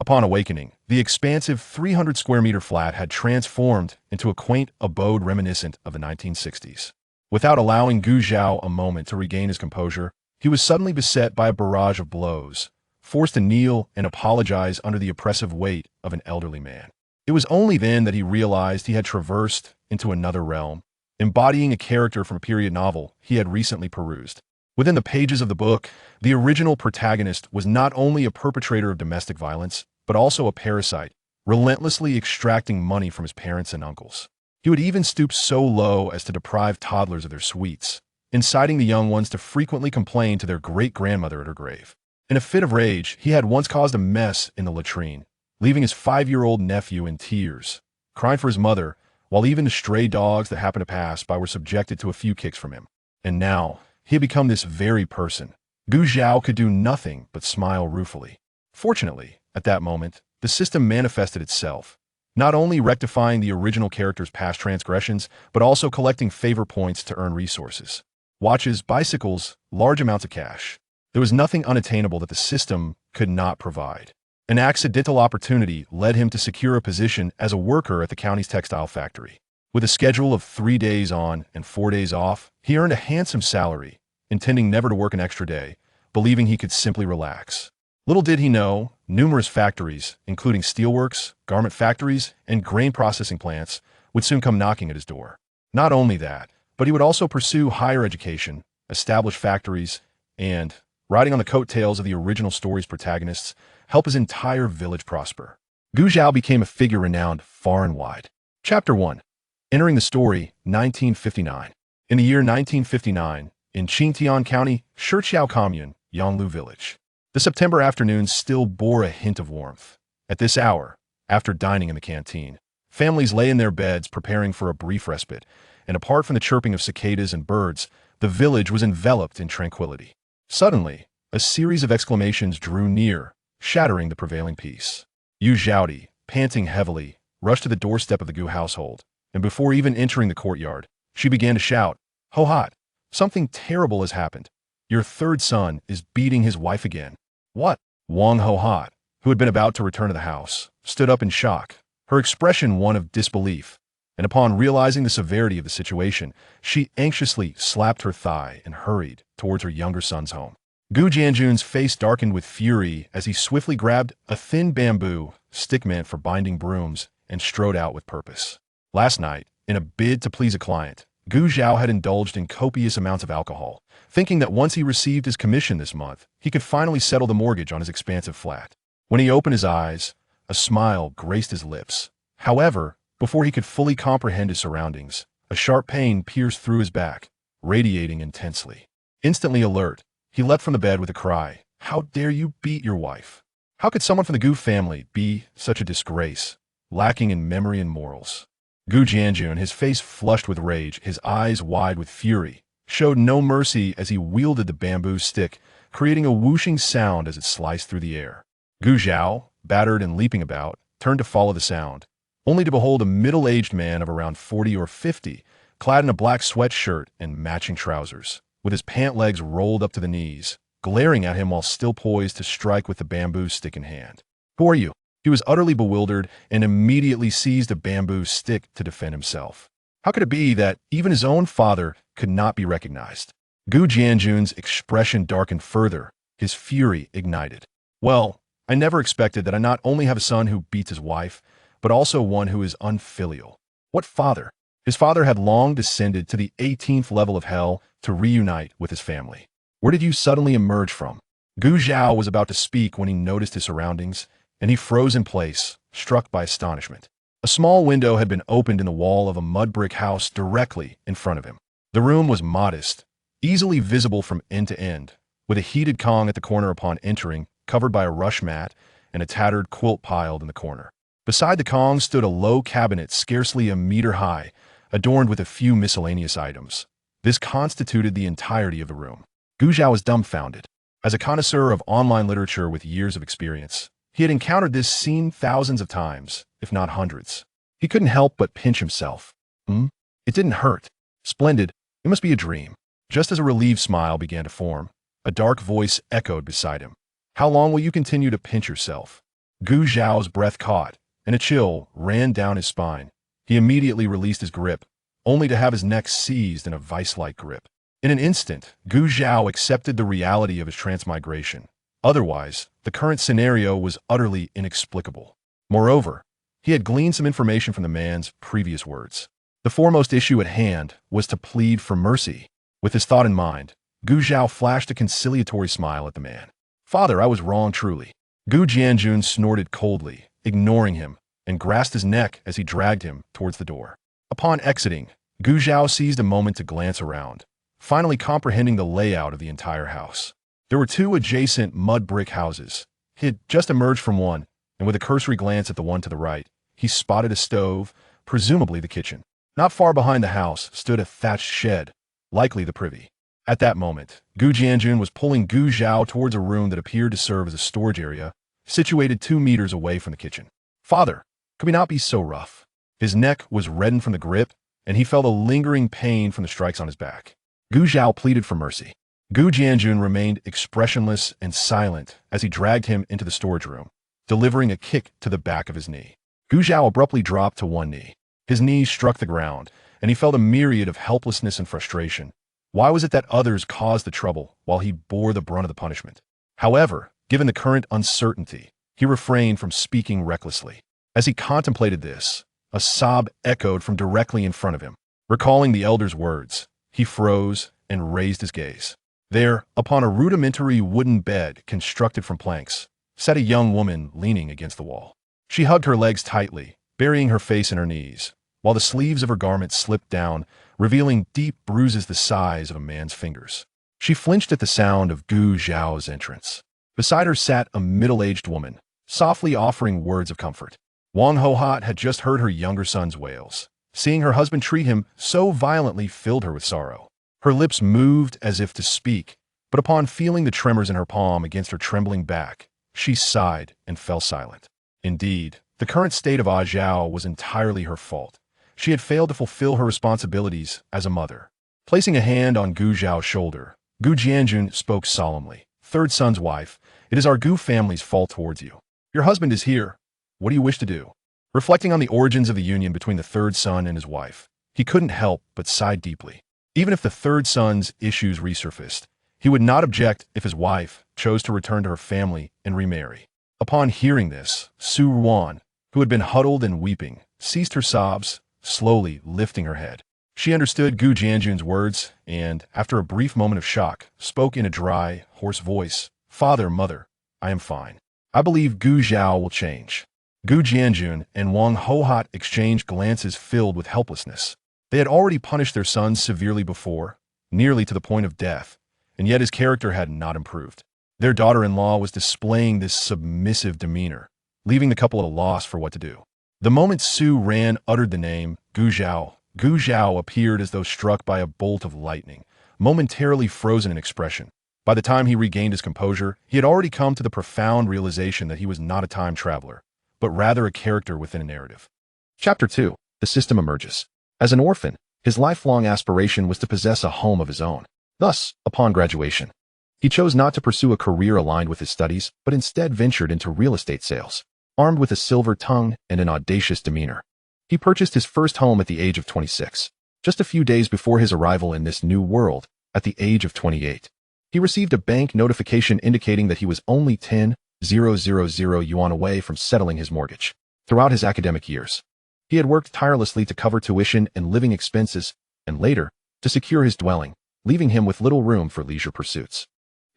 Upon awakening, the expansive 300-square-meter flat had transformed into a quaint abode reminiscent of the 1960s. Without allowing Gu Zhao a moment to regain his composure, he was suddenly beset by a barrage of blows, forced to kneel and apologize under the oppressive weight of an elderly man. It was only then that he realized he had traversed into another realm, embodying a character from a period novel he had recently perused. Within the pages of the book, the original protagonist was not only a perpetrator of domestic violence, but also a parasite, relentlessly extracting money from his parents and uncles. He would even stoop so low as to deprive toddlers of their sweets, inciting the young ones to frequently complain to their great-grandmother at her grave. In a fit of rage, he had once caused a mess in the latrine, leaving his 5-year-old nephew in tears, crying for his mother, while even the stray dogs that happened to pass by were subjected to a few kicks from him. And now, he had become this very person. Gu Zhao could do nothing but smile ruefully. Fortunately, at that moment, the system manifested itself, not only rectifying the original character's past transgressions, but also collecting favor points to earn resources. Watches, bicycles, large amounts of cash. There was nothing unattainable that the system could not provide. An accidental opportunity led him to secure a position as a worker at the county's textile factory. With a schedule of 3 days on and 4 days off, he earned a handsome salary, intending never to work an extra day, believing he could simply relax. Little did he know, numerous factories, including steelworks, garment factories, and grain processing plants, would soon come knocking at his door. Not only that, but he would also pursue higher education, establish factories, and, riding on the coattails of the original story's protagonists, help his entire village prosper. Gu Zhao became a figure renowned far and wide. Chapter 1. Entering the story, 1959. In the year 1959, in Qingtian County, Shiqiao Commune, Yonglu Village. The September afternoon still bore a hint of warmth. At this hour, after dining in the canteen, families lay in their beds preparing for a brief respite, and apart from the chirping of cicadas and birds, the village was enveloped in tranquility. Suddenly, a series of exclamations drew near, shattering the prevailing peace. Yu Zhaodi, panting heavily, rushed to the doorstep of the Gu household, and before even entering the courtyard, she began to shout, "Ho hot! Something terrible has happened. Your third son is beating his wife again." "What?" Wang Ho Hot, who had been about to return to the house, stood up in shock, her expression one of disbelief, and upon realizing the severity of the situation, she anxiously slapped her thigh and hurried towards her younger son's home. Gu Jianjun's face darkened with fury as he swiftly grabbed a thin bamboo stick meant for binding brooms and strode out with purpose. Last night, in a bid to please a client, Gu Zhao had indulged in copious amounts of alcohol, thinking that once he received his commission this month, he could finally settle the mortgage on his expansive flat. When he opened his eyes, a smile graced his lips. However, before he could fully comprehend his surroundings, a sharp pain pierced through his back, radiating intensely. Instantly alert, he leapt from the bed with a cry, "How dare you beat your wife? How could someone from the Gu family be such a disgrace, lacking in memory and morals?" Gu Jianjun, his face flushed with rage, his eyes wide with fury, showed no mercy as he wielded the bamboo stick, creating a whooshing sound as it sliced through the air. Gu Zhao, battered and leaping about, turned to follow the sound, only to behold a middle-aged man of around 40 or 50, clad in a black sweatshirt and matching trousers, with his pant legs rolled up to the knees, glaring at him while still poised to strike with the bamboo stick in hand. "Who are you?" He was utterly bewildered and immediately seized a bamboo stick to defend himself. How could it be that even his own father could not be recognized? Gu Jianjun's expression darkened further, his fury ignited. "Well, I never expected that I not only have a son who beats his wife, but also one who is unfilial. What father?" His father had long descended to the 18th level of hell to reunite with his family. "Where did you suddenly emerge from?" Gu Zhao was about to speak when he noticed his surroundings, and he froze in place, struck by astonishment. A small window had been opened in the wall of a mud brick house directly in front of him. The room was modest, easily visible from end to end, with a heated Kong at the corner upon entering, covered by a rush mat, and a tattered quilt piled in the corner. Beside the Kong stood a low cabinet scarcely a meter high, adorned with a few miscellaneous items. This constituted the entirety of the room. Gu Zhao was dumbfounded. As a connoisseur of online literature with years of experience, he had encountered this scene thousands of times, if not hundreds. He couldn't help but pinch himself. It didn't hurt. Splendid. It must be a dream. Just as a relieved smile began to form, a dark voice echoed beside him. "How long will you continue to pinch yourself? Gu Zhao's breath caught, and a chill ran down his spine. He immediately released his grip, only to have his neck seized in a vice-like grip. In an instant, Gu Zhao accepted the reality of his transmigration. Otherwise, the current scenario was utterly inexplicable. Moreover, he had gleaned some information from the man's previous words. The foremost issue at hand was to plead for mercy. With his thought in mind, Gu Zhao flashed a conciliatory smile at the man. "Father, I was wrong truly." Gu Jianjun snorted coldly, ignoring him, and grasped his neck as he dragged him towards the door. Upon exiting, Gu Zhao seized a moment to glance around, finally comprehending the layout of the entire house. There were two adjacent mud brick houses. He had just emerged from one, and with a cursory glance at the one to the right, he spotted a stove, presumably the kitchen. Not far behind the house stood a thatched shed, likely the privy. At that moment, Gu Jianjun was pulling Gu Zhao towards a room that appeared to serve as a storage area, situated 2 meters away from the kitchen. "Father, could we not be so rough?" His neck was reddened from the grip, and he felt a lingering pain from the strikes on his back. Gu Zhao pleaded for mercy. Gu Jianjun remained expressionless and silent as he dragged him into the storage room, delivering a kick to the back of his knee. Gu Zhao abruptly dropped to one knee. His knees struck the ground, and he felt a myriad of helplessness and frustration. Why was it that others caused the trouble while he bore the brunt of the punishment? However, given the current uncertainty, he refrained from speaking recklessly. As he contemplated this, a sob echoed from directly in front of him. Recalling the elder's words, he froze and raised his gaze. There, upon a rudimentary wooden bed constructed from planks, sat a young woman leaning against the wall. She hugged her legs tightly, burying her face in her knees, while the sleeves of her garment slipped down, revealing deep bruises the size of a man's fingers. She flinched at the sound of Gu Zhao's entrance. Beside her sat a middle-aged woman, softly offering words of comfort. Wang Hohat had just heard her younger son's wails. Seeing her husband treat him so violently filled her with sorrow. Her lips moved as if to speak, but upon feeling the tremors in her palm against her trembling back, she sighed and fell silent. Indeed, the current state of Zhao was entirely her fault. She had failed to fulfill her responsibilities as a mother. Placing a hand on Gu Zhao's shoulder, Gu Jianjun spoke solemnly. "Third son's wife, it is our Gu family's fault towards you. Your husband is here. What do you wish to do?" Reflecting on the origins of the union between the third son and his wife, he couldn't help but sigh deeply. Even if the third son's issues resurfaced, he would not object if his wife chose to return to her family and remarry. Upon hearing this, Su Ruan, who had been huddled and weeping, ceased her sobs, slowly lifting her head. She understood Gu Jianjun's words and, after a brief moment of shock, spoke in a dry, hoarse voice. "Father, mother, I am fine. I believe Gu Zhao will change." Gu Jianjun and Wang Hohat exchanged glances filled with helplessness. They had already punished their son severely before, nearly to the point of death, and yet his character had not improved. Their daughter-in-law was displaying this submissive demeanor, leaving the couple at a loss for what to do. The moment Su Ran uttered the name Gu Zhao appeared as though struck by a bolt of lightning, momentarily frozen in expression. By the time he regained his composure, he had already come to the profound realization that he was not a time traveler, but rather a character within a narrative. Chapter 2. The System Emerges. As an orphan, his lifelong aspiration was to possess a home of his own. Thus, upon graduation, he chose not to pursue a career aligned with his studies, but instead ventured into real estate sales. Armed with a silver tongue and an audacious demeanor, he purchased his first home at the age of 26, just a few days before his arrival in this new world, at the age of 28. He received a bank notification indicating that he was only 10,000 yuan away from settling his mortgage. Throughout his academic years, he had worked tirelessly to cover tuition and living expenses, and later, to secure his dwelling, leaving him with little room for leisure pursuits.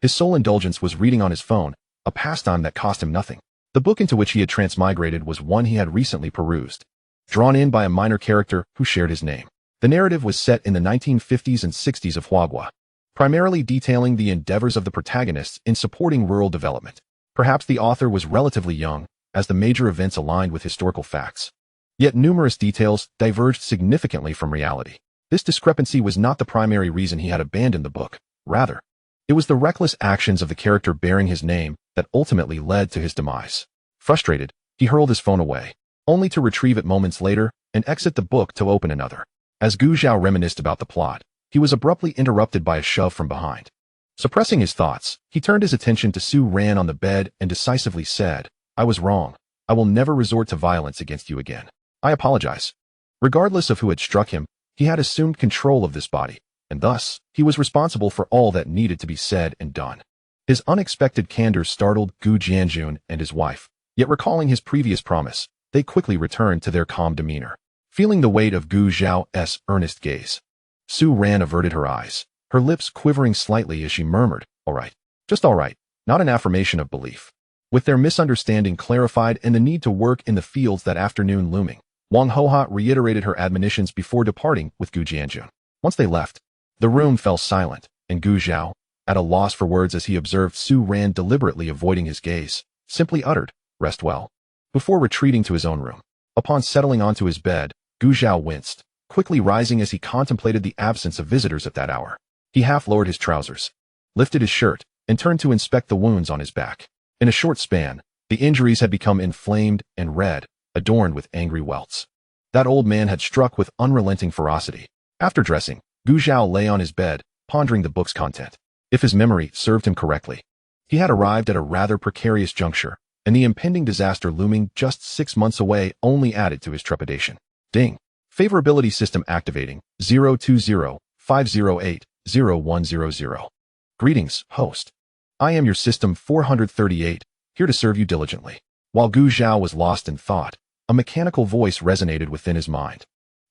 His sole indulgence was reading on his phone, a pastime that cost him nothing. The book into which he had transmigrated was one he had recently perused, drawn in by a minor character who shared his name. The narrative was set in the 1950s and 60s of Huagua, primarily detailing the endeavors of the protagonists in supporting rural development. Perhaps the author was relatively young, as the major events aligned with historical facts. Yet numerous details diverged significantly from reality. This discrepancy was not the primary reason he had abandoned the book. Rather, it was the reckless actions of the character bearing his name that ultimately led to his demise. Frustrated, he hurled his phone away, only to retrieve it moments later and exit the book to open another. As Gu Zhao reminisced about the plot, he was abruptly interrupted by a shove from behind. Suppressing his thoughts, he turned his attention to Su Ran on the bed and decisively said, I was wrong. I will never resort to violence against you again. I apologize. Regardless of who had struck him, he had assumed control of this body, and thus, he was responsible for all that needed to be said and done. His unexpected candor startled Gu Jianjun and his wife, yet recalling his previous promise, they quickly returned to their calm demeanor. Feeling the weight of Gu Zhao's earnest gaze, Su Ran averted her eyes, her lips quivering slightly as she murmured, "All right. Just all right," not an affirmation of belief. With their misunderstanding clarified and the need to work in the fields that afternoon looming, Wang Hohot reiterated her admonitions before departing with Gu Jianjun. Once they left, the room fell silent, and Gu Zhao, at a loss for words as he observed Su Ran deliberately avoiding his gaze, simply uttered, "Rest well," before retreating to his own room. Upon settling onto his bed, Gu Zhao winced, quickly rising as he contemplated the absence of visitors at that hour. He half-lowered his trousers, lifted his shirt, and turned to inspect the wounds on his back. In a short span, the injuries had become inflamed and red, adorned with angry welts. That old man had struck with unrelenting ferocity. After dressing, Gu Zhao lay on his bed, pondering the book's content. If his memory served him correctly, he had arrived at a rather precarious juncture, and the impending disaster looming just 6 months away only added to his trepidation. Ding. Favorability system activating, 020-508-0100. Greetings, host. I am your system 438, here to serve you diligently. While Gu Zhao was lost in thought, a mechanical voice resonated within his mind.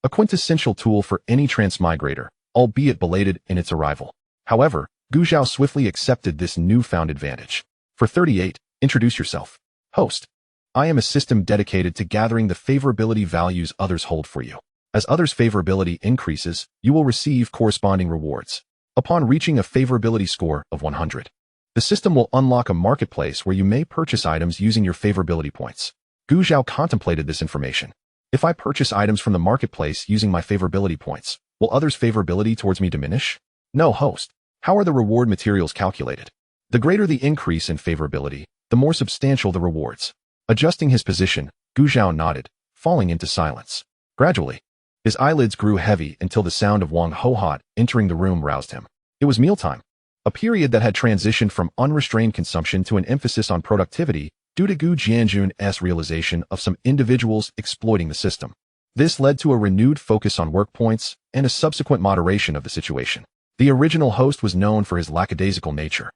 A quintessential tool for any transmigrator, albeit belated in its arrival. However, Gu Zhao swiftly accepted this newfound advantage. For 38, introduce yourself. Host. I am a system dedicated to gathering the favorability values others hold for you. As others' favorability increases, you will receive corresponding rewards. Upon reaching a favorability score of 100, the system will unlock a marketplace where you may purchase items using your favorability points. Gu Zhao contemplated this information. If I purchase items from the marketplace using my favorability points, will others' favorability towards me diminish? No, host. How are the reward materials calculated? The greater the increase in favorability, the more substantial the rewards. Adjusting his position, Gu Zhao nodded, falling into silence. Gradually, his eyelids grew heavy until the sound of Wang Hohot entering the room roused him. It was mealtime, a period that had transitioned from unrestrained consumption to an emphasis on productivity due to Gu Jianjun's realization of some individuals exploiting the system. This led to a renewed focus on work points and a subsequent moderation of the situation. The original host was known for his lackadaisical nature,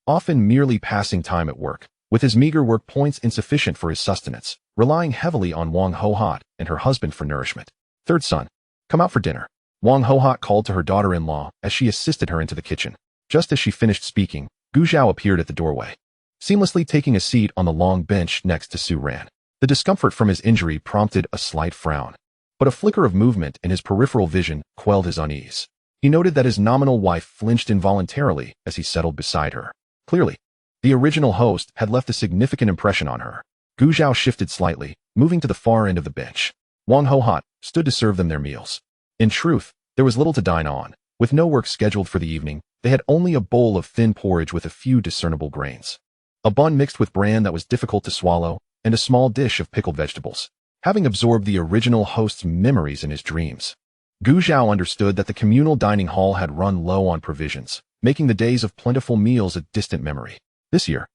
often merely passing time at work, with his meager work points insufficient for his sustenance, relying heavily on Wang Hohot and her husband for nourishment. Third son, come out for dinner. Wang Hohot called to her daughter-in-law as she assisted her into the kitchen. Just as she finished speaking, Gu Zhao appeared at the doorway, seamlessly taking a seat on the long bench next to Su Ran. The discomfort from his injury prompted a slight frown, but a flicker of movement in his peripheral vision quelled his unease. He noted that his nominal wife flinched involuntarily as he settled beside her. Clearly, the original host had left a significant impression on her. Gu Zhao shifted slightly, moving to the far end of the bench. Wang Hohot stood to serve them their meals. In truth, there was little to dine on. With no work scheduled for the evening, they had only a bowl of thin porridge with a few discernible grains, a bun mixed with bran that was difficult to swallow, and a small dish of pickled vegetables. Having absorbed the original host's memories in his dreams, Gu Zhao understood that the communal dining hall had run low on provisions, making the days of plentiful meals a distant memory. This year,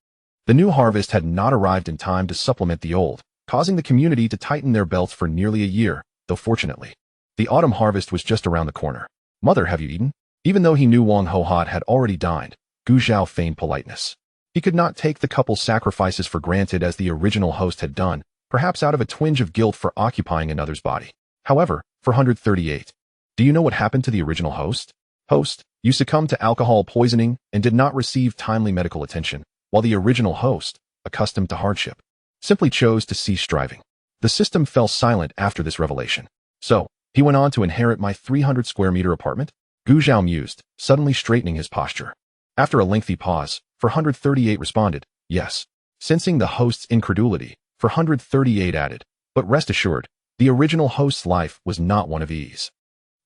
the new harvest had not arrived in time to supplement the old, causing the community to tighten their belts for nearly a year, though fortunately, the autumn harvest was just around the corner. Mother, have you eaten? Even though he knew Wang Hohot had already dined, Gu Zhao feigned politeness. He could not take the couple's sacrifices for granted as the original host had done, perhaps out of a twinge of guilt for occupying another's body. However, for 138, do you know what happened to the original host? Host, you succumbed to alcohol poisoning and did not receive timely medical attention, while the original host, accustomed to hardship, simply chose to cease striving. The system fell silent after this revelation. So, he went on to inherit my 300 square meter apartment? Gu Zhao mused, suddenly straightening his posture. After a lengthy pause, 438 responded, yes. Sensing the host's incredulity, 438 added, but rest assured, the original host's life was not one of ease.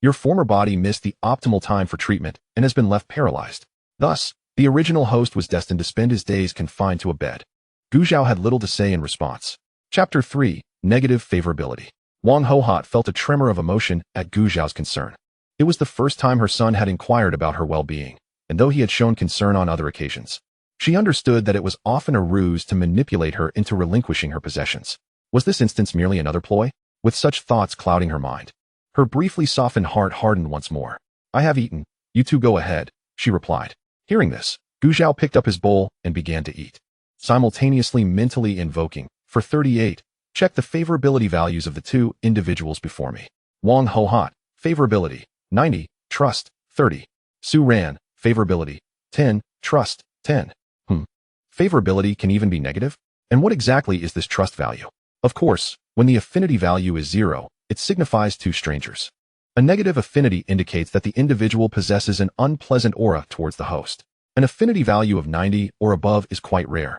Your former body missed the optimal time for treatment and has been left paralyzed. Thus, the original host was destined to spend his days confined to a bed. Gu Zhao had little to say in response. Chapter 3, Negative Favorability. Wang Hohot felt a tremor of emotion at Gu Zhao's concern. It was the first time her son had inquired about her well-being, and though he had shown concern on other occasions, She understood that it was often a ruse to manipulate her into relinquishing her possessions. Was this instance merely another ploy? With such thoughts clouding her mind, her briefly softened heart hardened once more. I have eaten. You two go ahead, she replied. Hearing this, Gu Zhao picked up his bowl and began to eat, simultaneously mentally invoking, for 38, check the favorability values of the two individuals before me. Wang Hohat, favorability, 90, trust, 30. Su Ran, favorability, 10, trust, 10. Favorability can even be negative? And what exactly is this trust value? Of course, when the affinity value is 0, it signifies two strangers. A negative affinity indicates that the individual possesses an unpleasant aura towards the host. An affinity value of 90 or above is quite rare,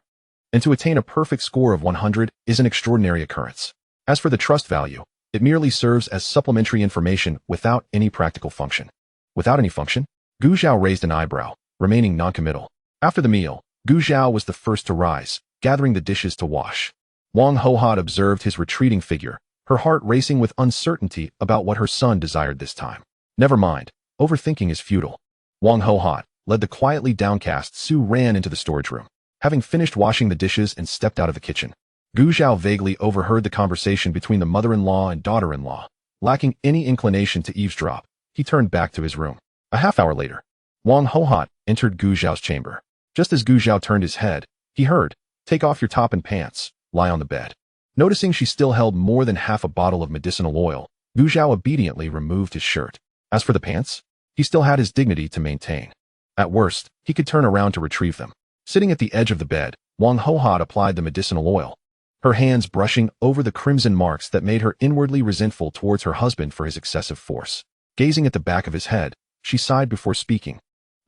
and to attain a perfect score of 100 is an extraordinary occurrence. As for the trust value, it merely serves as supplementary information without any practical function. Without any function? Gu Zhao raised an eyebrow, remaining noncommittal. After the meal, Gu Zhao was the first to rise, gathering the dishes to wash. Wang Hohat observed his retreating figure, her heart racing with uncertainty about what her son desired this time. Never mind, overthinking is futile. Wang Hohat led the quietly downcast Su Ran into the storage room. Having finished washing the dishes and stepped out of the kitchen, Gu Zhao vaguely overheard the conversation between the mother-in-law and daughter-in-law. Lacking any inclination to eavesdrop, he turned back to his room. A half hour later, Wang Hohat entered Gu Zhao's chamber. Just as Gu Zhao turned his head, he heard, take off your top and pants, lie on the bed. Noticing she still held more than half a bottle of medicinal oil, Gu Zhao obediently removed his shirt. As for the pants, he still had his dignity to maintain. At worst, he could turn around to retrieve them. Sitting at the edge of the bed, Wang Hohat applied the medicinal oil, her hands brushing over the crimson marks that made her inwardly resentful towards her husband for his excessive force. Gazing at the back of his head, she sighed before speaking.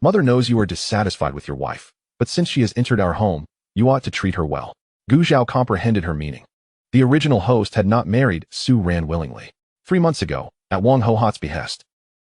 Mother knows you are dissatisfied with your wife, but since she has entered our home, you ought to treat her well. Gu Zhao comprehended her meaning. The original host had not married Su Ran willingly. 3 months ago, at Wang Hohat's behest,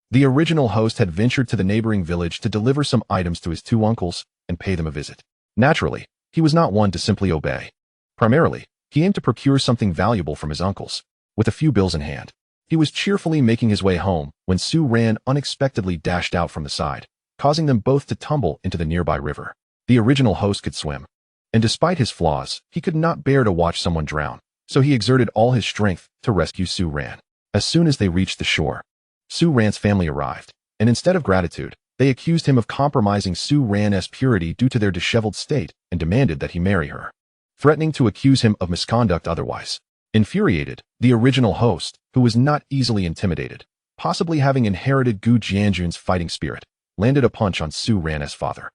the original host had ventured to the neighboring village to deliver some items to his two uncles and pay them a visit. Naturally, he was not one to simply obey. Primarily, he aimed to procure something valuable from his uncles. With a few bills in hand, he was cheerfully making his way home when Su Ran unexpectedly dashed out from the side, causing them both to tumble into the nearby river. The original host could swim, and despite his flaws, he could not bear to watch someone drown, so he exerted all his strength to rescue Su Ran. As soon as they reached the shore, Su Ran's family arrived, and instead of gratitude, they accused him of compromising Su Ran's purity due to their disheveled state and demanded that he marry her, threatening to accuse him of misconduct otherwise. Infuriated, the original host, who was not easily intimidated, possibly having inherited Gu Jianjun's fighting spirit, landed a punch on Su Ran's father.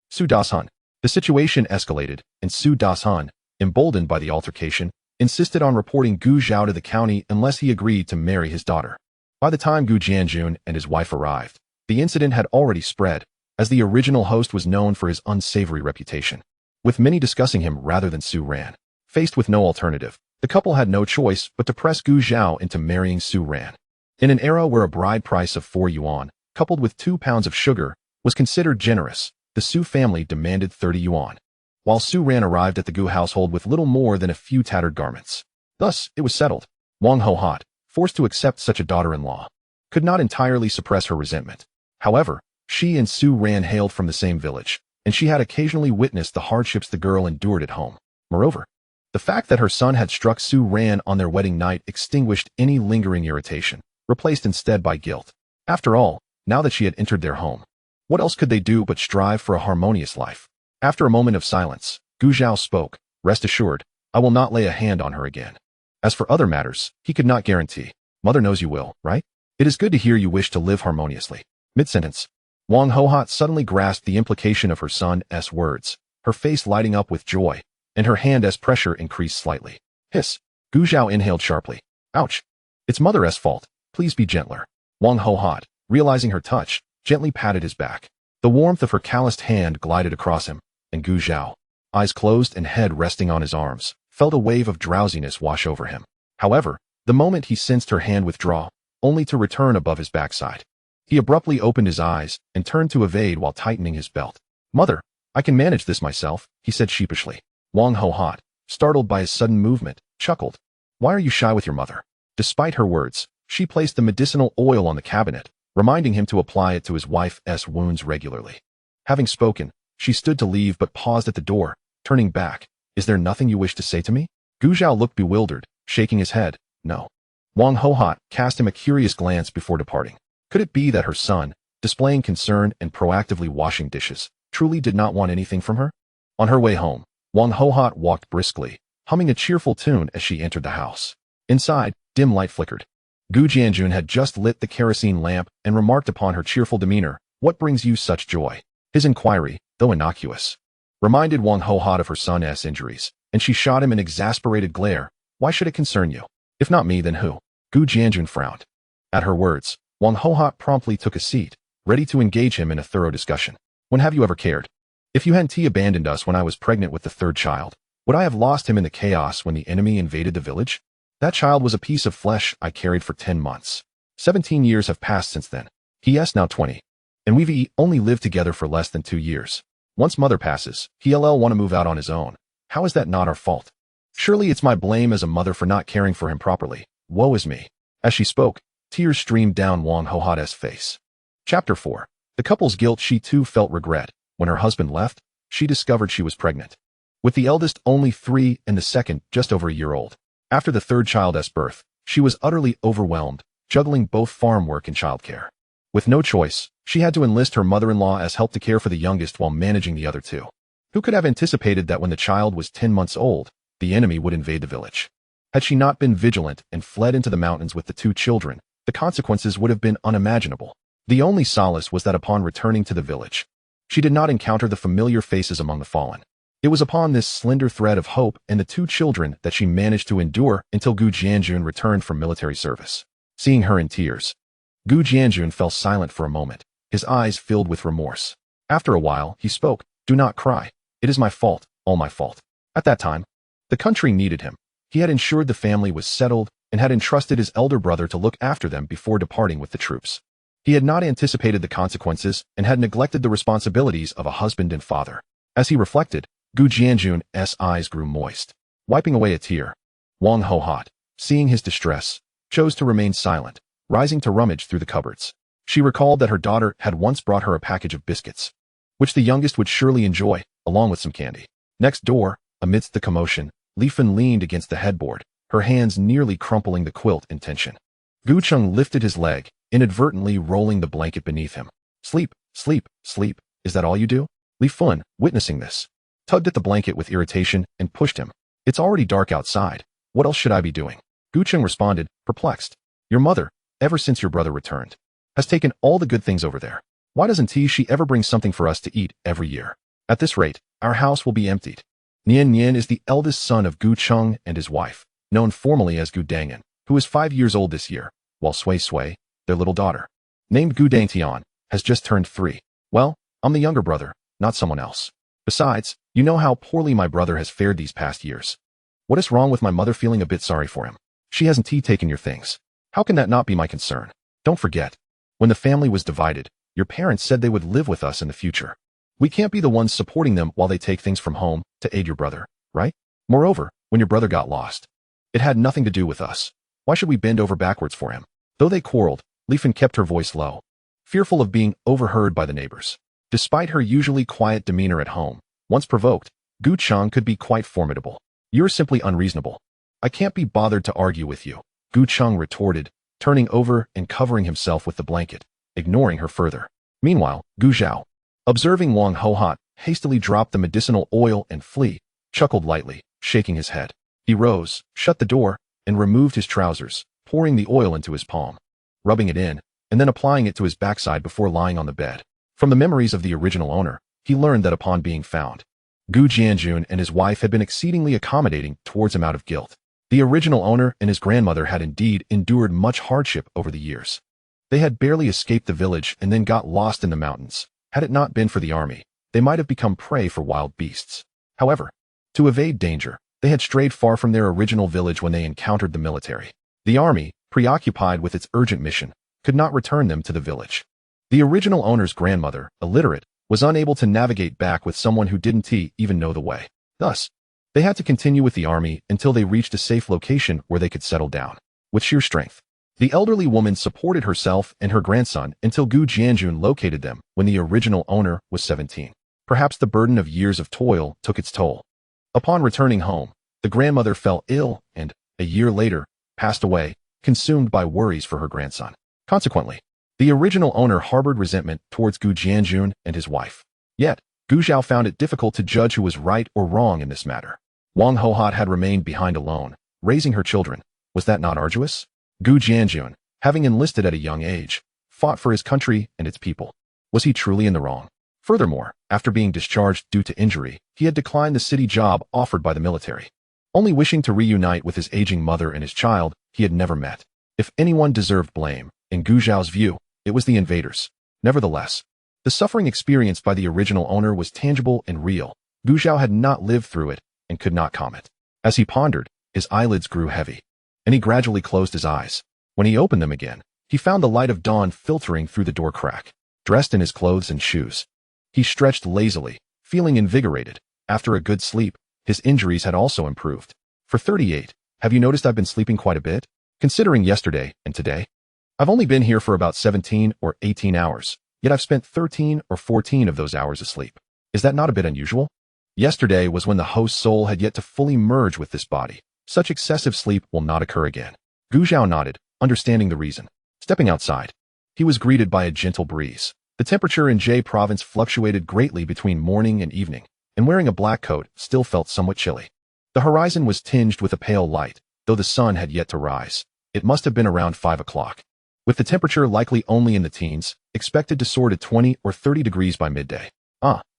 Su Dasun. The situation escalated, and Su Dasun, emboldened by the altercation, insisted on reporting Gu Zhao to the county unless he agreed to marry his daughter. By the time Gu Jianjun and his wife arrived, the incident had already spread, as the original host was known for his unsavory reputation, with many discussing him rather than Su Ran. Faced with no alternative, the couple had no choice but to press Gu Zhao into marrying Su Ran. In an era where a bride price of 4 yuan, coupled with 2 pounds of sugar, was considered generous, the Su family demanded 30 yuan, while Su Ran arrived at the Gu household with little more than a few tattered garments. Thus, it was settled. Wang Hohat, forced to accept such a daughter-in-law, could not entirely suppress her resentment. However, she and Su Ran hailed from the same village, and she had occasionally witnessed the hardships the girl endured at home. Moreover, the fact that her son had struck Su Ran on their wedding night extinguished any lingering irritation, replaced instead by guilt. After all, now that she had entered their home, what else could they do but strive for a harmonious life? After a moment of silence, Gu Zhao spoke. Rest assured, I will not lay a hand on her again. As for other matters, he could not guarantee. Mother knows you will, right? It is good to hear you wish to live harmoniously. Mid-sentence, Wang Hohat suddenly grasped the implication of her son's words, her face lighting up with joy, and her hand as pressure increased slightly. Hiss. Gu Zhao inhaled sharply. Ouch. It's Mother's fault. Please be gentler. Wang Hohat, realizing her touch, gently patted his back. The warmth of her calloused hand glided across him, and Gu Zhao, eyes closed and head resting on his arms, felt a wave of drowsiness wash over him. However, the moment he sensed her hand withdraw, only to return above his backside, he abruptly opened his eyes and turned to evade while tightening his belt. Mother, I can manage this myself, he said sheepishly. Wang Hohat, startled by his sudden movement, chuckled. Why are you shy with your mother? Despite her words, she placed the medicinal oil on the cabinet, reminding him to apply it to his wife's wounds regularly. Having spoken, She stood to leave but paused at the door, turning back. Is there nothing you wish to say to me? Gu Zhao looked bewildered, shaking his head. No. Wang Hohot cast him a curious glance before departing. Could it be that her son, displaying concern and proactively washing dishes, truly did not want anything from her? On her way home, Wang Hohot walked briskly, humming a cheerful tune as she entered the house. Inside, dim light flickered. Gu Jianjun had just lit the kerosene lamp and remarked upon her cheerful demeanor. What brings you such joy? His inquiry, though innocuous, reminded Wang Hohot of her son's injuries, and she shot him an exasperated glare. Why should it concern you? If not me, then who? Gu Jianjun frowned. At her words, Wang Hohot promptly took a seat, ready to engage him in a thorough discussion. When have you ever cared? If you hadn't abandoned us when I was pregnant with the third child, would I have lost him in the chaos when the enemy invaded the village? That child was a piece of flesh I carried for 10 months. 17 years have passed since then. He is now 20. And we've only lived together for less than 2 years. Once mother passes, he'll want to move out on his own. How is that not our fault? Surely it's my blame as a mother for not caring for him properly. Woe is me. As she spoke, tears streamed down Wang Hohot's face. Chapter 4. The couple's guilt. She too felt regret. When her husband left, she discovered she was pregnant, with the eldest only 3 and the second just over a year old. After the third child's birth, she was utterly overwhelmed, juggling both farm work and childcare. With no choice, she had to enlist her mother-in-law as help to care for the youngest while managing the other 2. Who could have anticipated that when the child was 10 months old, the enemy would invade the village? Had she not been vigilant and fled into the mountains with the 2 children, the consequences would have been unimaginable. The only solace was that upon returning to the village, she did not encounter the familiar faces among the fallen. It was upon this slender thread of hope and the 2 children that she managed to endure until Gu Jianjun returned from military service. Seeing her in tears, Gu Jianjun fell silent for a moment, his eyes filled with remorse. After a while, he spoke. Do not cry. It is my fault, all my fault. At that time, the country needed him. He had ensured the family was settled and had entrusted his elder brother to look after them before departing with the troops. He had not anticipated the consequences and had neglected the responsibilities of a husband and father. As he reflected, Gu Jianjun's eyes grew moist. Wiping away a tear, Wang Hohot, seeing his distress, chose to remain silent, rising to rummage through the cupboards. She recalled that her daughter had once brought her a package of biscuits, which the youngest would surely enjoy, along with some candy. Next door, amidst the commotion, Li Fen leaned against the headboard, her hands nearly crumpling the quilt in tension. Gu Cheng lifted his leg, inadvertently rolling the blanket beneath him. Sleep, sleep, sleep. Is that all you do? Li Fen, witnessing this, tugged at the blanket with irritation and pushed him. It's already dark outside. What else should I be doing? Gu Cheng responded, perplexed. Your mother, ever since your brother returned, has taken all the good things over there. Why doesn't she ever bring something for us to eat every year? At this rate, our house will be emptied. Nian Nian is the eldest son of Gu Cheng and his wife, known formally as Gu Dangan, who is 5 years old this year, while Sui Sui, their little daughter, named Gu Dangtian, has just turned 3. Well, I'm the younger brother, not someone else. Besides, you know how poorly my brother has fared these past years. What is wrong with my mother feeling a bit sorry for him? She hasn't taken your things. How can that not be my concern? Don't forget, when the family was divided, your parents said they would live with us in the future. We can't be the ones supporting them while they take things from home to aid your brother, right? Moreover, when your brother got lost, it had nothing to do with us. Why should we bend over backwards for him? Though they quarreled, Li Fen kept her voice low, fearful of being overheard by the neighbors. Despite her usually quiet demeanor at home, once provoked, Gu Cheng could be quite formidable. You're simply unreasonable. I can't be bothered to argue with you, Gu Cheng retorted, turning over and covering himself with the blanket, ignoring her further. Meanwhile, Gu Zhao, observing Wang Hohot hastily drop the medicinal oil and flee, chuckled lightly, shaking his head. He rose, shut the door, and removed his trousers, pouring the oil into his palm, rubbing it in, and then applying it to his backside before lying on the bed. From the memories of the original owner, he learned that upon being found, Gu Jianjun and his wife had been exceedingly accommodating towards him out of guilt. The original owner and his grandmother had indeed endured much hardship over the years. They had barely escaped the village and then got lost in the mountains. Had it not been for the army, they might have become prey for wild beasts. However, to evade danger, they had strayed far from their original village when they encountered the military. The army, preoccupied with its urgent mission, could not return them to the village. The original owner's grandmother, illiterate, was unable to navigate back with someone who didn't even know the way. Thus, they had to continue with the army until they reached a safe location where they could settle down. With sheer strength, the elderly woman supported herself and her grandson until Gu Jianjun located them when the original owner was 17. Perhaps the burden of years of toil took its toll. Upon returning home, the grandmother fell ill and, a year later, passed away, consumed by worries for her grandson. Consequently, the original owner harbored resentment towards Gu Jianjun and his wife. Yet, Gu Zhao found it difficult to judge who was right or wrong in this matter. Wang Hohat had remained behind alone, raising her children. Was that not arduous? Gu Jianjun, having enlisted at a young age, fought for his country and its people. Was he truly in the wrong? Furthermore, after being discharged due to injury, he had declined the city job offered by the military. Only wishing to reunite with his aging mother and his child he had never met. If anyone deserved blame, in Gu Zhao's view, it was the invaders. Nevertheless, the suffering experienced by the original owner was tangible and real. Gu Zhao had not lived through it and could not comment. As he pondered, his eyelids grew heavy, and he gradually closed his eyes. When he opened them again, he found the light of dawn filtering through the door crack. Dressed in his clothes and shoes, he stretched lazily, feeling invigorated. After a good sleep, his injuries had also improved. For 38, have you noticed I've been sleeping quite a bit? Considering yesterday and today, I've only been here for about 17 or 18 hours, yet I've spent 13 or 14 of those hours asleep. Is that not a bit unusual? Yesterday was when the host's soul had yet to fully merge with this body. Such excessive sleep will not occur again. Gu Zhao nodded, understanding the reason. Stepping outside, he was greeted by a gentle breeze. The temperature in Jie province fluctuated greatly between morning and evening, and wearing a black coat still felt somewhat chilly. The horizon was tinged with a pale light, though the sun had yet to rise. It must have been around 5 o'clock. With the temperature likely only in the teens, expected to soar to 20 or 30 degrees by midday.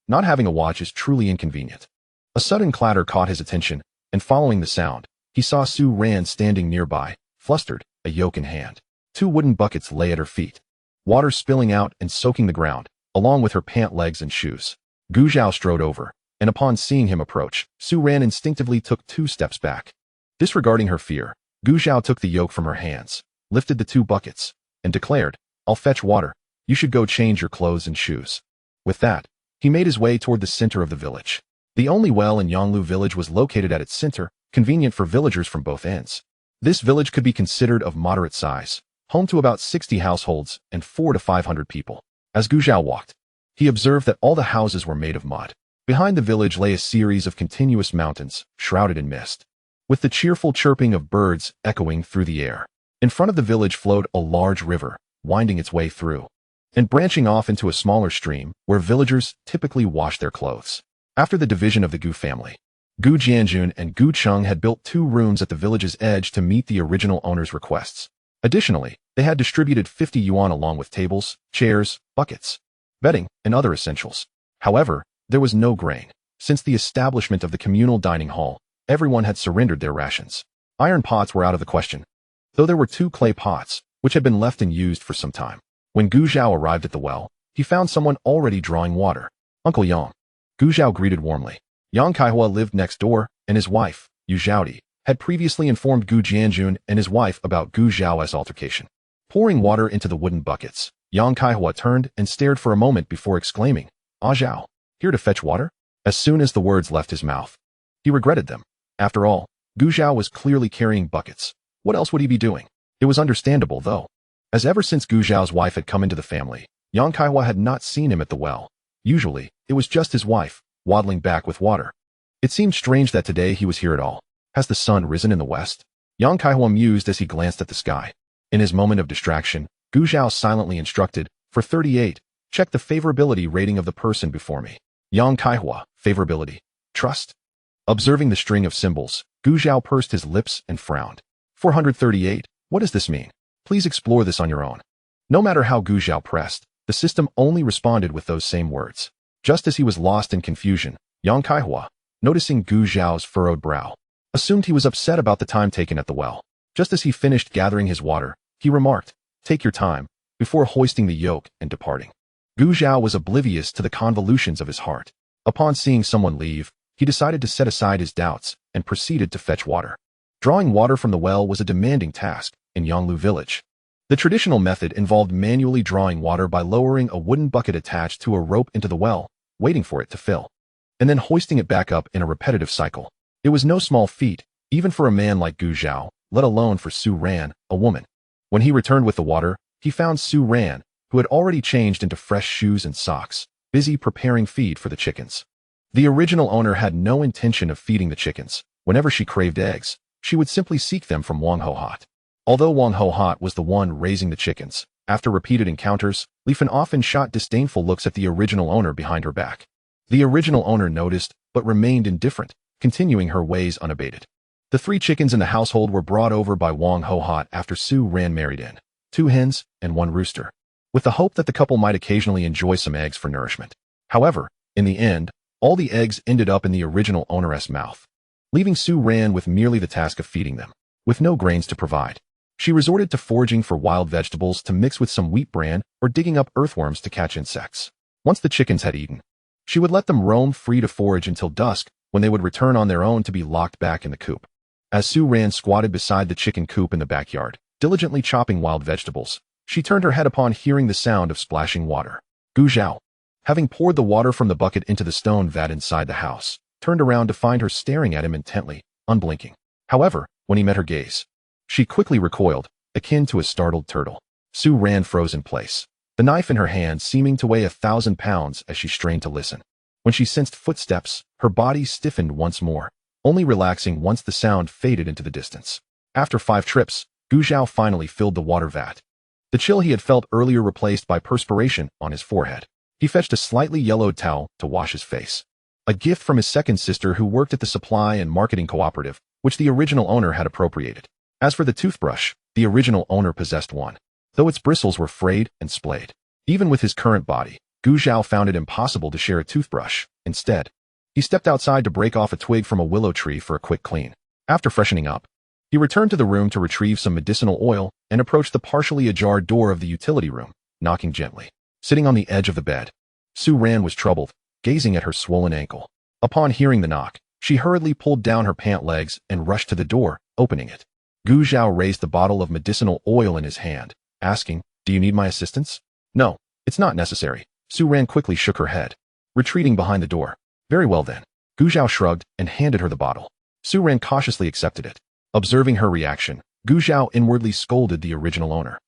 Not having a watch is truly inconvenient. A sudden clatter caught his attention, and following the sound, he saw Su Ran standing nearby, flustered, a yoke in hand. 2 wooden buckets lay at her feet, water spilling out and soaking the ground, along with her pant legs and shoes. Gu Zhao strode over, and upon seeing him approach, Su Ran instinctively took 2 steps back. Disregarding her fear, Gu Zhao took the yoke from her hands, lifted the 2 buckets, and declared, "I'll fetch water. You should go change your clothes and shoes." With that, he made his way toward the center of the village. The only well in Yonglu village was located at its center, convenient for villagers from both ends. This village could be considered of moderate size, home to about 60 households and 400 to 500 people. As Gu Zhao walked, he observed that all the houses were made of mud. Behind the village lay a series of continuous mountains, shrouded in mist, with the cheerful chirping of birds echoing through the air. In front of the village flowed a large river, winding its way through, and branching off into a smaller stream where villagers typically wash their clothes. After the division of the Gu family, Gu Jianjun and Gu Cheng had built 2 rooms at the village's edge to meet the original owner's requests. Additionally, they had distributed 50 yuan along with tables, chairs, buckets, bedding, and other essentials. However, there was no grain. Since the establishment of the communal dining hall, everyone had surrendered their rations. Iron pots were out of the question, though there were 2 clay pots, which had been left unused for some time. When Gu Zhao arrived at the well, he found someone already drawing water. Uncle Yang. Gu Zhao greeted warmly. Yang Kaihua lived next door, and his wife, Yu Zhaodi, had previously informed Gu Jianjun and his wife about Gu Zhao's altercation. Pouring water into the wooden buckets, Yang Kaihua turned and stared for a moment before exclaiming, "Ah Zhao, here to fetch water?" As soon as the words left his mouth, he regretted them. After all, Gu Zhao was clearly carrying buckets. What else would he be doing? It was understandable, though, as ever since Gu Zhao's wife had come into the family, Yang Kaihua had not seen him at the well. Usually, it was just his wife, waddling back with water. It seemed strange that today he was here at all. Has the sun risen in the west? Yang Kaihua mused as he glanced at the sky. In his moment of distraction, Gu Zhao silently instructed, "For 38, check the favorability rating of the person before me." Yang Kaihua, favorability, trust. Observing the string of symbols, Gu Zhao pursed his lips and frowned. 438, what does this mean? Please explore this on your own. No matter how Gu Zhao pressed, the system only responded with those same words. Just as he was lost in confusion, Yang Kaihua, noticing Gu Zhao's furrowed brow, assumed he was upset about the time taken at the well. Just as he finished gathering his water, he remarked, "Take your time," before hoisting the yoke and departing. Gu Zhao was oblivious to the convolutions of his heart. Upon seeing someone leave, he decided to set aside his doubts and proceeded to fetch water. Drawing water from the well was a demanding task in Yonglu village. The traditional method involved manually drawing water by lowering a wooden bucket attached to a rope into the well, waiting for it to fill, and then hoisting it back up in a repetitive cycle. It was no small feat, even for a man like Gu Zhao, let alone for Su Ran, a woman. When he returned with the water, he found Su Ran, who had already changed into fresh shoes and socks, busy preparing feed for the chickens. The original owner had no intention of feeding the chickens. Whenever she craved eggs, she would simply seek them from Wang Ho-hot. Although Wang Ho-hot was the one raising the chickens, after repeated encounters, Li Fan often shot disdainful looks at the original owner behind her back. The original owner noticed, but remained indifferent, continuing her ways unabated. The 3 chickens in the household were brought over by Wang Ho-hot after Su Ran married in, 2 hens and 1 rooster, with the hope that the couple might occasionally enjoy some eggs for nourishment. However, in the end, all the eggs ended up in the original owneress' mouth, leaving Su Ran with merely the task of feeding them. With no grains to provide, she resorted to foraging for wild vegetables to mix with some wheat bran or digging up earthworms to catch insects. Once the chickens had eaten, she would let them roam free to forage until dusk, when they would return on their own to be locked back in the coop. As Su Ran squatted beside the chicken coop in the backyard, diligently chopping wild vegetables, she turned her head upon hearing the sound of splashing water. Gu Zhao, having poured the water from the bucket into the stone vat inside the house, turned around to find her staring at him intently, unblinking. However, when he met her gaze, she quickly recoiled, akin to a startled turtle. Su Ran froze in place, the knife in her hand seeming to weigh 1,000 pounds as she strained to listen. When she sensed footsteps, her body stiffened once more, only relaxing once the sound faded into the distance. After 5 trips, Gu Zhao finally filled the water vat. The chill he had felt earlier replaced by perspiration on his forehead. He fetched a slightly yellowed towel to wash his face, a gift from his second sister who worked at the supply and marketing cooperative, which the original owner had appropriated. As for the toothbrush, the original owner possessed one, though its bristles were frayed and splayed. Even with his current body, Gu Zhao found it impossible to share a toothbrush. Instead, he stepped outside to break off a twig from a willow tree for a quick clean. After freshening up, he returned to the room to retrieve some medicinal oil and approached the partially ajar door of the utility room, knocking gently. Sitting on the edge of the bed, Su Ran was troubled, gazing at her swollen ankle. Upon hearing the knock, she hurriedly pulled down her pant legs and rushed to the door, opening it. Gu Zhao raised the bottle of medicinal oil in his hand, asking, "Do you need my assistance?" "No, it's not necessary." Su Ran quickly shook her head, retreating behind the door. "Very well then." Gu Zhao shrugged and handed her the bottle. Su Ran cautiously accepted it. Observing her reaction, Gu Zhao inwardly scolded the original owner.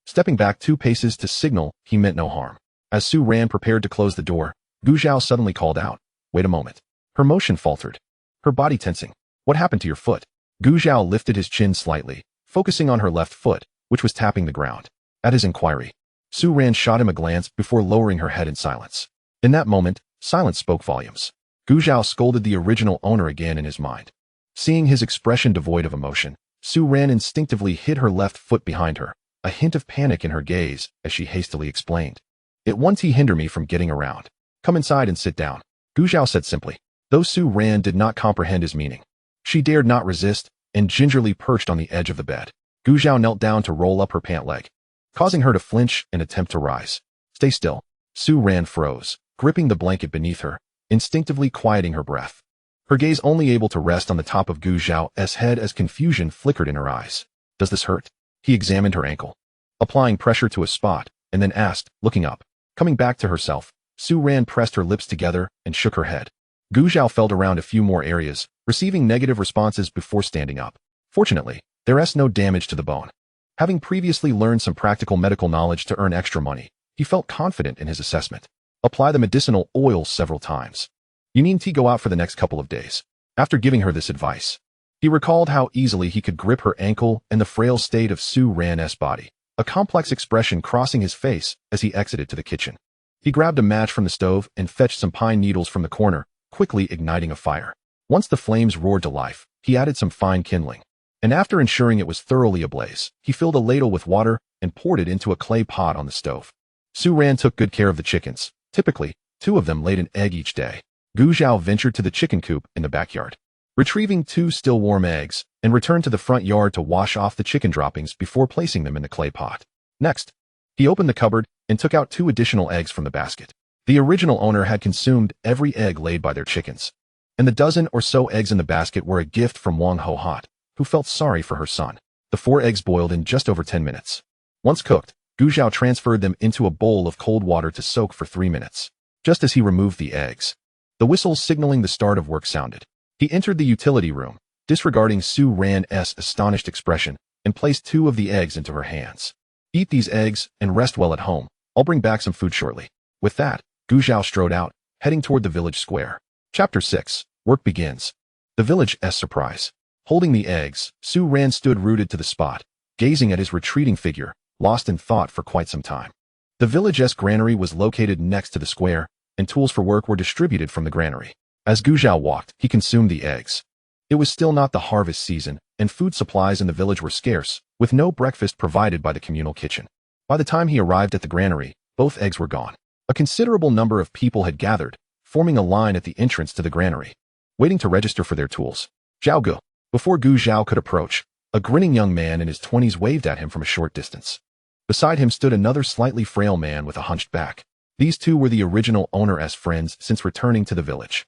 Stepping back 2 paces to signal he meant no harm. As Su Ran prepared to close the door, Gu Zhao suddenly called out, "Wait a moment." Her motion faltered, her body tensing. "What happened to your foot?" Gu Zhao lifted his chin slightly, focusing on her left foot, which was tapping the ground. At his inquiry, Su Ran shot him a glance before lowering her head in silence. In that moment, silence spoke volumes. Gu Zhao scolded the original owner again in his mind. Seeing his expression devoid of emotion, Su Ran instinctively hid her left foot behind her, a hint of panic in her gaze as she hastily explained. "It won't hinder me from getting around. Come inside and sit down," Gu Zhao said simply. Though Su Ran did not comprehend his meaning, she dared not resist and gingerly perched on the edge of the bed. Gu Zhao knelt down to roll up her pant leg, causing her to flinch and attempt to rise. "Stay still." Su Ran froze, gripping the blanket beneath her, instinctively quieting her breath, her gaze only able to rest on the top of Gu Zhao's head as confusion flickered in her eyes. "Does this hurt?" He examined her ankle, applying pressure to a spot, and then asked, looking up. Coming back to herself, Su Ran pressed her lips together and shook her head. Gu Zhao felt around a few more areas, receiving negative responses before standing up. Fortunately, there was no damage to the bone. Having previously learned some practical medical knowledge to earn extra money, he felt confident in his assessment. "Apply the medicinal oil several times. You need to go out for the next couple of days." After giving her this advice, he recalled how easily he could grip her ankle and the frail state of Su Ran's body, a complex expression crossing his face as he exited to the kitchen. He grabbed a match from the stove and fetched some pine needles from the corner, quickly igniting a fire. Once the flames roared to life, he added some fine kindling, and after ensuring it was thoroughly ablaze, he filled a ladle with water and poured it into a clay pot on the stove. Su Ran took good care of the chickens. Typically, 2 of them laid an egg each day. Gu Zhao ventured to the chicken coop in the backyard, retrieving 2 still warm eggs, and returned to the front yard to wash off the chicken droppings before placing them in the clay pot. Next, he opened the cupboard and took out 2 additional eggs from the basket. The original owner had consumed every egg laid by their chickens, and the dozen or so eggs in the basket were a gift from Wang Ho-hot, who felt sorry for her son. The 4 eggs boiled in just over 10 minutes. Once cooked, Gu Zhao transferred them into a bowl of cold water to soak for 3 minutes. Just as he removed the eggs, the whistle signaling the start of work sounded. He entered the utility room, disregarding Su Ran's astonished expression, and placed 2 of the eggs into her hands. "Eat these eggs and rest well at home. I'll bring back some food shortly." With that, Gu Zhao strode out, heading toward the village square. Chapter 6. Work begins. The village's surprise. Holding the eggs, Su Ran stood rooted to the spot, gazing at his retreating figure, lost in thought for quite some time. The village's granary was located next to the square, and tools for work were distributed from the granary. As Gu Zhao walked, he consumed the eggs. It was still not the harvest season, and food supplies in the village were scarce, with no breakfast provided by the communal kitchen. By the time he arrived at the granary, both eggs were gone. A considerable number of people had gathered, forming a line at the entrance to the granary, waiting to register for their tools. Zhao Gu. Before Gu Zhao could approach, a grinning young man in his 20s waved at him from a short distance. Beside him stood another slightly frail man with a hunched back. These two were the original owner's friends since returning to the village.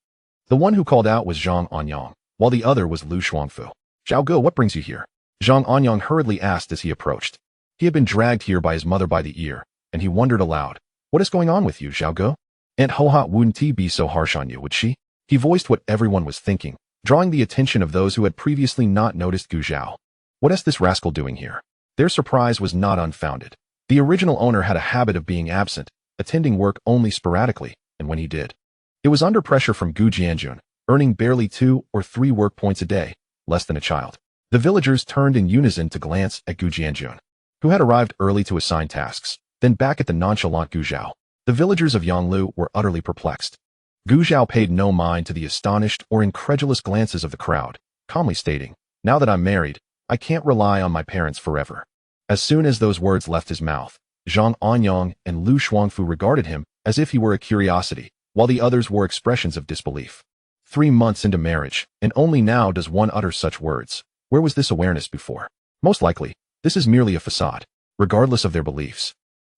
The one who called out was Zhang Anyang, while the other was Lu Shuangfu. Zhao Gu, what brings you here? Zhang Anyang hurriedly asked as he approached. He had been dragged here by his mother by the ear, and he wondered aloud. What is going on with you, Zhao Gu? Aunt Hoha wouldn't be so harsh on you, would she? He voiced what everyone was thinking, drawing the attention of those who had previously not noticed Gu Zhao. What is this rascal doing here? Their surprise was not unfounded. The original owner had a habit of being absent, attending work only sporadically, and when he did, it was under pressure from Gu Jianjun, earning barely 2 or 3 work points a day, less than a child. The villagers turned in unison to glance at Gu Jianjun, who had arrived early to assign tasks, then back at the nonchalant Gu Zhao. The villagers of Yanglu were utterly perplexed. Gu Zhao paid no mind to the astonished or incredulous glances of the crowd, calmly stating, "Now that I'm married, I can't rely on my parents forever." As soon as those words left his mouth, Zhang Anyang and Lu Shuangfu regarded him as if he were a curiosity, while the others wore expressions of disbelief. 3 months into marriage, and only now does one utter such words. Where was this awareness before? Most likely, this is merely a facade, regardless of their beliefs.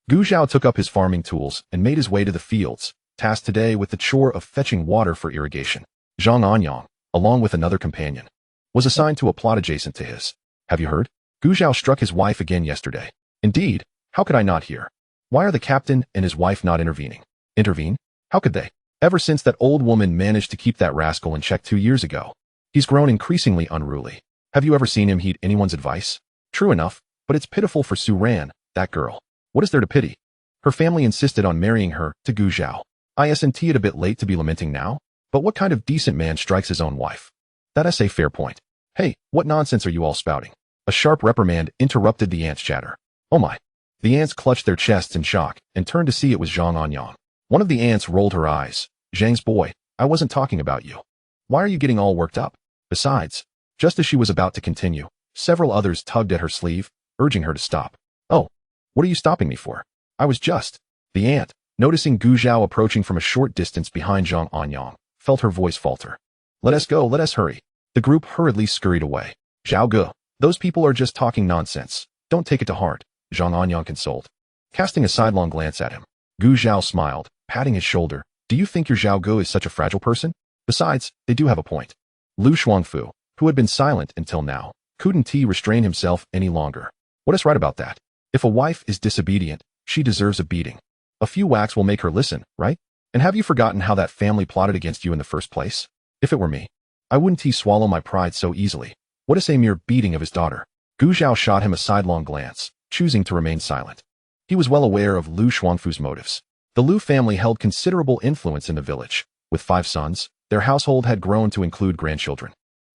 Gu Zhao took up his farming tools and made his way to the fields, tasked today with the chore of fetching water for irrigation. Zhang Anyang, along with another companion, was assigned to a plot adjacent to his. Have you heard? Gu Zhao struck his wife again yesterday. Indeed, how could I not hear? Why are the captain and his wife not intervening? Intervene? How could they? Ever since that old woman managed to keep that rascal in check 2 years ago, he's grown increasingly unruly. Have you ever seen him heed anyone's advice? True enough, but it's pitiful for Su Ran, that girl. What is there to pity? Her family insisted on marrying her to Gu Zhao. Isn't it a bit late to be lamenting now? But what kind of decent man strikes his own wife? That's a fair point. Hey, what nonsense are you all spouting? A sharp reprimand interrupted the ants' chatter. Oh my. The ants clutched their chests in shock and turned to see it was Zhang Anyang. One of the ants rolled her eyes. Zhang's boy, I wasn't talking about you. Why are you getting all worked up? Besides, just as she was about to continue, several others tugged at her sleeve, urging her to stop. Oh, what are you stopping me for? I was just. The ant, noticing Gu Zhao approaching from a short distance behind Zhang Anyang, felt her voice falter. Let us go, let us hurry. The group hurriedly scurried away. Zhao Gu, those people are just talking nonsense. Don't take it to heart, Zhang Anyang consoled. Casting a sidelong glance at him, Gu Zhao smiled, patting his shoulder. Do you think your Zhao Gu is such a fragile person? Besides, they do have a point. Lu Shuangfu, who had been silent until now, couldn't restrain himself any longer. What is right about that? If a wife is disobedient, she deserves a beating. A few whacks will make her listen, right? And have you forgotten how that family plotted against you in the first place? If it were me, I wouldn't swallow my pride so easily. What is a mere beating of his daughter? Gu Zhao shot him a sidelong glance, choosing to remain silent. He was well aware of Lu Shuangfu's motives. The Lu family held considerable influence in the village. With 5 sons, their household had grown to include grandchildren,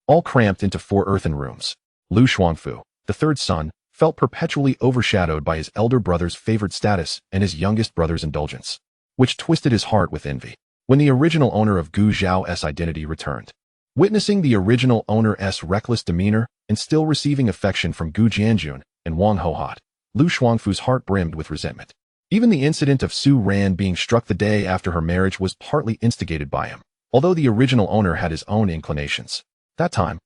all cramped into 4 earthen rooms. Lu Shuangfu, the 3rd son, felt perpetually overshadowed by his elder brother's favored status and his youngest brother's indulgence, which twisted his heart with envy. When the original owner of Gu Zhao's identity returned, witnessing the original owner's reckless demeanor and still receiving affection from Gu Jianjun and Wang Hohat, Lu Shuangfu's heart brimmed with resentment. Even the incident of Su Ran being struck the day after her marriage was partly instigated by him, although the original owner had his own inclinations. That time,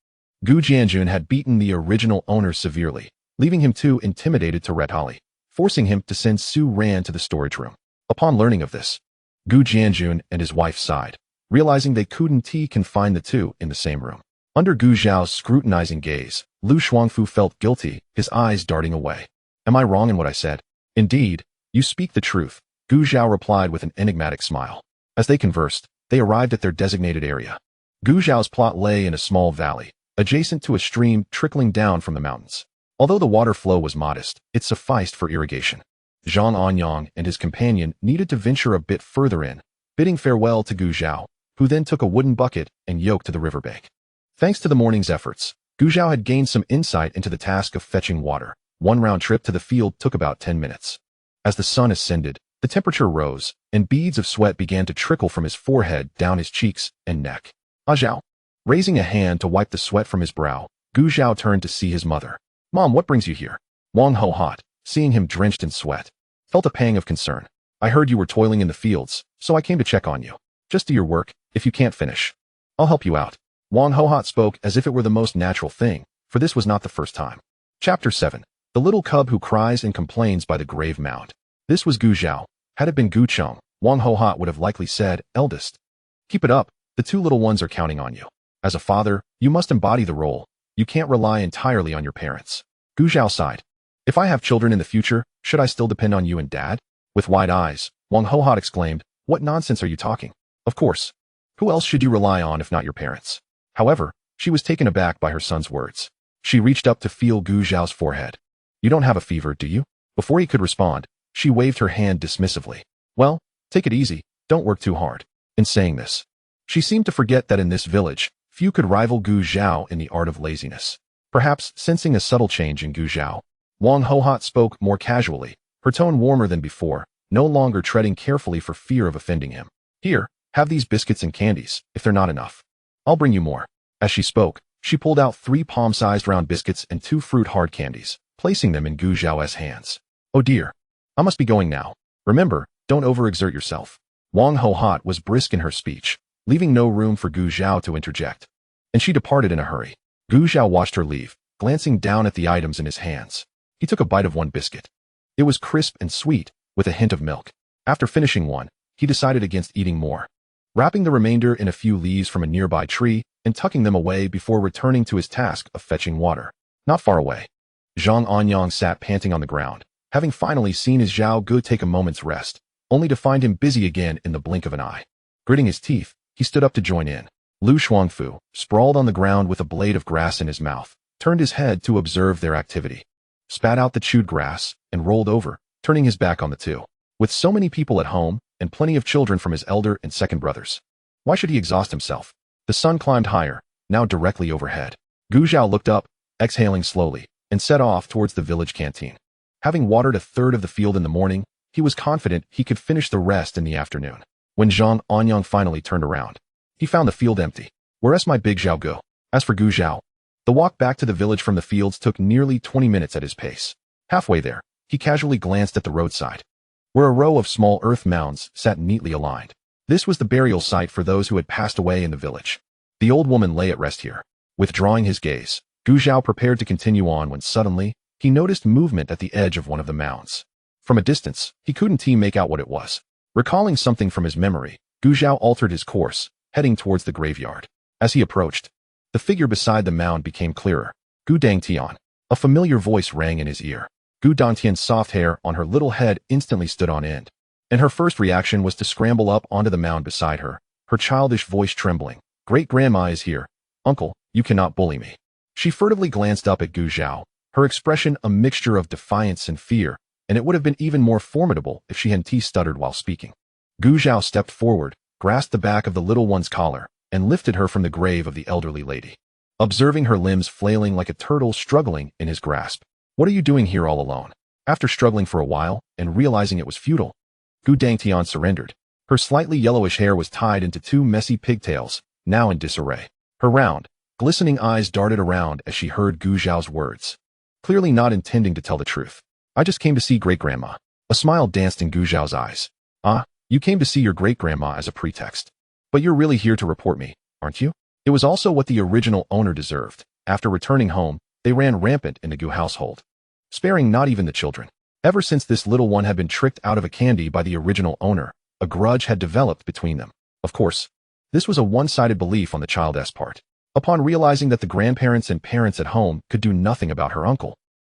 Gu Jianjun had beaten the original owner severely, leaving him too intimidated to retaliate, forcing him to send Su Ran to the storage room. Upon learning of this, Gu Jianjun and his wife sighed, realizing they couldn't confine the two in the same room. Under Gu Zhao's scrutinizing gaze, Lu Shuangfu felt guilty, his eyes darting away. Am I wrong in what I said? Indeed, you speak the truth, Gu Zhao replied with an enigmatic smile. As they conversed, they arrived at their designated area. Gu Zhao's plot lay in a small valley, adjacent to a stream trickling down from the mountains. Although the water flow was modest, it sufficed for irrigation. Zhang Anyang and his companion needed to venture a bit further in, bidding farewell to Gu Zhao, who then took a wooden bucket and yoked to the riverbank. Thanks to the morning's efforts, Gu Zhao had gained some insight into the task of fetching water. One round trip to the field took about 10 minutes. As the sun ascended, the temperature rose, and beads of sweat began to trickle from his forehead down his cheeks and neck. Ah Zhao. Raising a hand to wipe the sweat from his brow, Gu Zhao turned to see his mother. Mom, what brings you here? Wang Ho Hot, seeing him drenched in sweat, felt a pang of concern. I heard you were toiling in the fields, so I came to check on you. Just do your work. If you can't finish, I'll help you out. Wang Ho Hot spoke as if it were the most natural thing, for this was not the first time. Chapter 7. The little cub who cries and complains by the grave mound. This was Gu Zhao. Had it been Gu Cheng, Wang Ho Hot would have likely said, eldest. Keep it up. The two little ones are counting on you. As a father, you must embody the role. You can't rely entirely on your parents. Gu Zhao sighed. If I have children in the future, should I still depend on you and dad? With wide eyes, Wang Ho Hot exclaimed, what nonsense are you talking? Of course. Who else should you rely on if not your parents? However, she was taken aback by her son's words. She reached up to feel Gu Zhao's forehead. You don't have a fever, do you? Before he could respond, she waved her hand dismissively. Well, take it easy, don't work too hard. In saying this, she seemed to forget that in this village, few could rival Gu Zhao in the art of laziness. Perhaps sensing a subtle change in Gu Zhao, Wang Ho Hot spoke more casually, her tone warmer than before, no longer treading carefully for fear of offending him. Here, have these biscuits and candies, if they're not enough. I'll bring you more. As she spoke, she pulled out 3 palm-sized round biscuits and 2 fruit hard candies, placing them in Gu Zhao's hands. Oh dear. I must be going now. Remember, don't overexert yourself. Wang Ho Hot was brisk in her speech, leaving no room for Gu Zhao to interject. And she departed in a hurry. Gu Zhao watched her leave, glancing down at the items in his hands. He took a bite of one biscuit. It was crisp and sweet, with a hint of milk. After finishing one, he decided against eating more, wrapping the remainder in a few leaves from a nearby tree and tucking them away before returning to his task of fetching water. Not far away, Zhang Anyang sat panting on the ground, having finally seen his Zhao Gu take a moment's rest, only to find him busy again in the blink of an eye. Gritting his teeth, he stood up to join in. Lu Shuangfu, sprawled on the ground with a blade of grass in his mouth, turned his head to observe their activity, spat out the chewed grass, and rolled over, turning his back on the two. With so many people at home, and plenty of children from his elder and second brothers, why should he exhaust himself? The sun climbed higher, now directly overhead. Gu Zhao looked up, exhaling slowly, and set off towards the village canteen. Having watered a third of the field in the morning, he was confident he could finish the rest in the afternoon. When Zhang Anyang finally turned around, he found the field empty. Where's my big Zhao Gu? As for Gu Zhao, the walk back to the village from the fields took nearly 20 minutes at his pace. Halfway there, he casually glanced at the roadside, where a row of small earth mounds sat neatly aligned. This was the burial site for those who had passed away in the village. The old woman lay at rest here. Withdrawing his gaze, Gu Zhao prepared to continue on when suddenly, he noticed movement at the edge of one of the mounds. From a distance, he couldn't make out what it was. Recalling something from his memory, Gu Zhao altered his course, heading towards the graveyard. As he approached, the figure beside the mound became clearer. Gu Dangtian. A familiar voice rang in his ear. Gu Dangtian's soft hair on her little head instantly stood on end, and her first reaction was to scramble up onto the mound beside her, her childish voice trembling. Great-grandma is here. Uncle, you cannot bully me. She furtively glanced up at Gu Zhao, her expression a mixture of defiance and fear, and it would have been even more formidable if she hadn't stuttered while speaking. Gu Zhao stepped forward, grasped the back of the little one's collar, and lifted her from the grave of the elderly lady. Observing her limbs flailing like a turtle struggling in his grasp. What are you doing here all alone? After struggling for a while, and realizing it was futile, Gu Dangtian surrendered. Her slightly yellowish hair was tied into 2 messy pigtails, now in disarray. Her round, glistening eyes darted around as she heard Gu Zhao's words, clearly not intending to tell the truth. I just came to see great-grandma. A smile danced in Gu Zhao's eyes. Ah, you came to see your great-grandma as a pretext. But you're really here to report me, aren't you? It was also what the original owner deserved. After returning home, they ran rampant in the Gu household, sparing not even the children. Ever since this little one had been tricked out of a candy by the original owner, a grudge had developed between them. Of course, this was a one-sided belief on the child's part. Upon realizing that the grandparents and parents at home could do nothing about her uncle,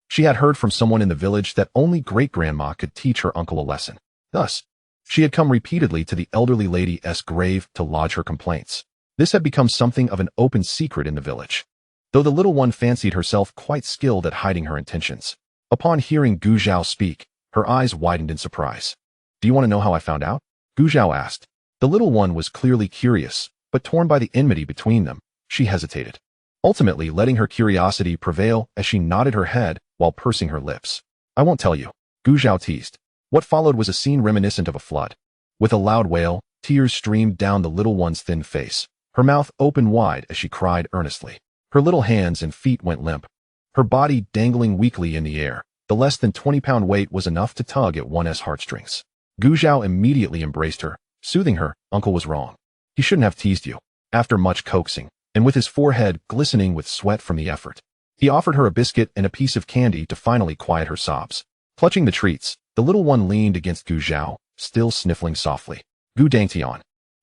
she had heard from someone in the village that only great-grandma could teach her uncle a lesson. Thus, she had come repeatedly to the elderly lady's grave to lodge her complaints. This had become something of an open secret in the village, though the little one fancied herself quite skilled at hiding her intentions. Upon hearing Gu Zhao speak, Her eyes widened in surprise. Do you want to know how I found out? Gu Zhao asked. The little one was clearly curious, but torn by the enmity between them, she hesitated, ultimately letting her curiosity prevail as she nodded her head while pursing her lips. I won't tell you, Gu Zhao teased. What followed was a scene reminiscent of a flood. With a loud wail, tears streamed down the little one's thin face, her mouth open wide as she cried earnestly. Her little hands and feet went limp, her body dangling weakly in the air. The less than 20-pound weight was enough to tug at one's heartstrings. Gu Zhao immediately embraced her, soothing her. Uncle was wrong. He shouldn't have teased you. After much coaxing, and with his forehead glistening with sweat from the effort, he offered her a biscuit and a piece of candy to finally quiet her sobs. Clutching the treats, the little one leaned against Gu Zhao, still sniffling softly. Gu Dangtian.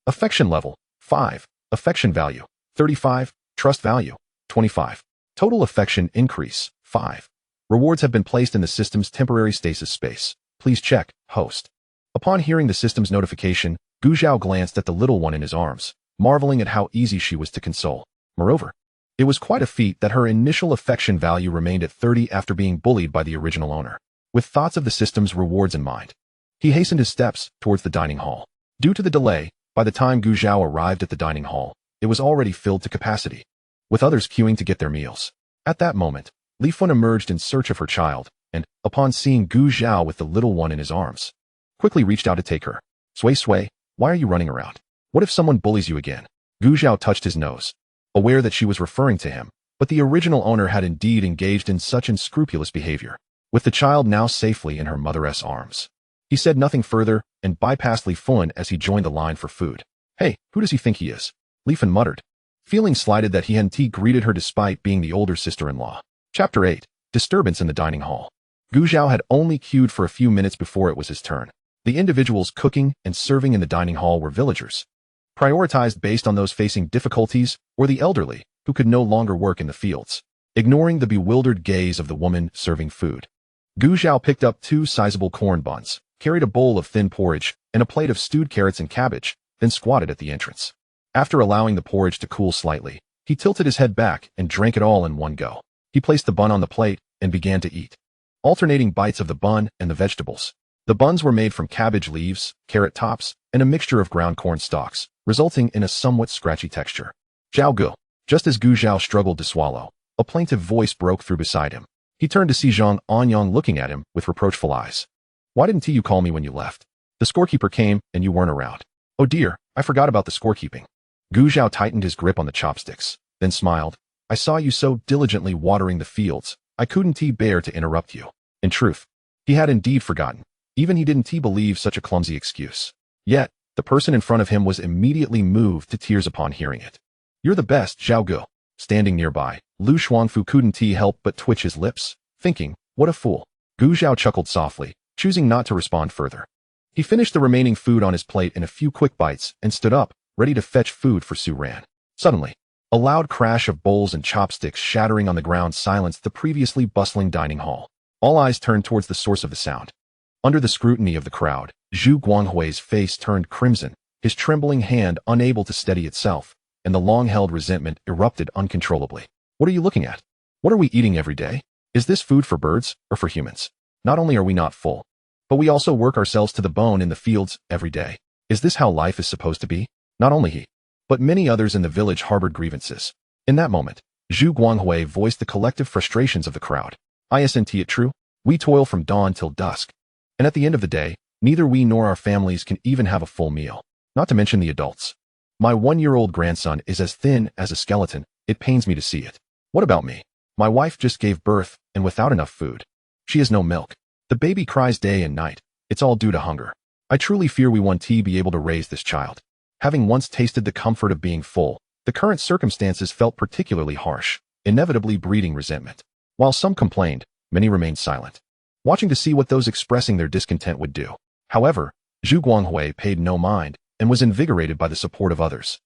Affection level, 5. Affection value, 35. Trust value, 25. Total affection increase, 5. Rewards have been placed in the system's temporary stasis space. Please check, host. Upon hearing the system's notification, Gu Zhao glanced at the little one in his arms, marveling at how easy she was to console. Moreover, it was quite a feat that her initial affection value remained at 30 after being bullied by the original owner. With thoughts of the system's rewards in mind, he hastened his steps towards the dining hall. Due to the delay, by the time Gu Zhao arrived at the dining hall, it was already filled to capacity, with others queuing to get their meals. At that moment, Li Fun emerged in search of her child, and, upon seeing Gu Zhao with the little one in his arms, quickly reached out to take her. Sui, why are you running around? What if someone bullies you again? Gu Zhao touched his nose, aware that she was referring to him, but the original owner had indeed engaged in such unscrupulous behavior. With the child now safely in her mother's arms, he said nothing further and bypassed Li Fun as he joined the line for food. Hey, who does he think he is? Li Fun muttered, feeling slighted that he hadn't greeted her despite being the older sister-in-law. Chapter 8. Disturbance in the dining hall. Gu Zhao had only queued for a few minutes before it was his turn. The individuals cooking and serving in the dining hall were villagers, prioritized based on those facing difficulties or the elderly who could no longer work in the fields. Ignoring the bewildered gaze of the woman serving food, Gu Zhao picked up 2 sizable corn buns, carried a bowl of thin porridge, and a plate of stewed carrots and cabbage, then squatted at the entrance. After allowing the porridge to cool slightly, he tilted his head back and drank it all in one go. He placed the bun on the plate and began to eat, alternating bites of the bun and the vegetables. The buns were made from cabbage leaves, carrot tops, and a mixture of ground corn stalks, resulting in a somewhat scratchy texture. Zhao Gu. Just as Gu Zhao struggled to swallow, a plaintive voice broke through beside him. He turned to see Zhang Anyang looking at him with reproachful eyes. Why didn't you call me when you left? The scorekeeper came and you weren't around. Oh dear, I forgot about the scorekeeping. Gu Zhao tightened his grip on the chopsticks, then smiled. I saw you so diligently watering the fields, I couldn't bear to interrupt you. In truth, he had indeed forgotten. Even he didn't believe such a clumsy excuse. Yet, the person in front of him was immediately moved to tears upon hearing it. You're the best, Zhao Gu. Standing nearby, Lu Shuangfu couldn't help but twitch his lips, thinking, what a fool. Gu Zhao chuckled softly, choosing not to respond further. He finished the remaining food on his plate in a few quick bites and stood up, ready to fetch food for Su Ran. Suddenly, a loud crash of bowls and chopsticks shattering on the ground silenced the previously bustling dining hall. All eyes turned towards the source of the sound. Under the scrutiny of the crowd, Zhu Guanghui's face turned crimson, his trembling hand unable to steady itself, and the long-held resentment erupted uncontrollably. What are you looking at? What are we eating every day? Is this food for birds or for humans? Not only are we not full, but we also work ourselves to the bone in the fields every day. Is this how life is supposed to be? Not only he, but many others in the village harbored grievances. In that moment, Zhu Guanghui voiced the collective frustrations of the crowd. Isn't it true? We toil from dawn till dusk, and at the end of the day, neither we nor our families can even have a full meal, not to mention the adults. My 1-year-old grandson is as thin as a skeleton. It pains me to see it. What about me? My wife just gave birth, and without enough food. She has no milk. The baby cries day and night. It's all due to hunger. I truly fear we won't be able to raise this child. Having once tasted the comfort of being full, the current circumstances felt particularly harsh, inevitably breeding resentment. While some complained, many remained silent, watching to see what those expressing their discontent would do. However, Zhu Guanghui paid no mind and was invigorated by the support of others.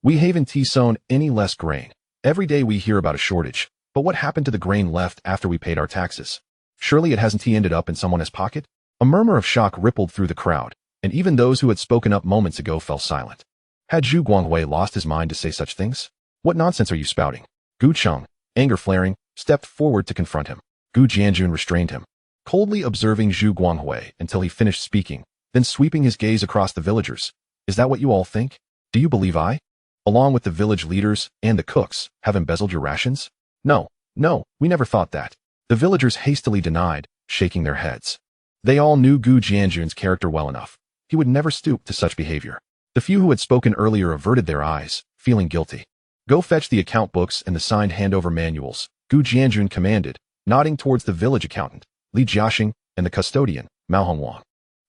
We haven't sown any less grain. Every day we hear about a shortage, but what happened to the grain left after we paid our taxes? Surely it hasn't ended up in someone's pocket? A murmur of shock rippled through the crowd, and even those who had spoken up moments ago fell silent. Had Zhu Guanghui lost his mind to say such things? What nonsense are you spouting? Gu Cheng, anger flaring, stepped forward to confront him. Gu Jianjun restrained him. coldly observing Zhu Guanghui until he finished speaking, then sweeping his gaze across the villagers. Is that what you all think? Do you believe I, along with the village leaders and the cooks, have embezzled your rations? No, we never thought that. The villagers hastily denied, shaking their heads. They all knew Gu Jianjun's character well enough. He would never stoop to such behavior. The few who had spoken earlier averted their eyes, feeling guilty. Go fetch the account books and the signed handover manuals, Gu Jianjun commanded, nodding towards the village accountant, Li Jiaxing, and the custodian, Mao Hongwang.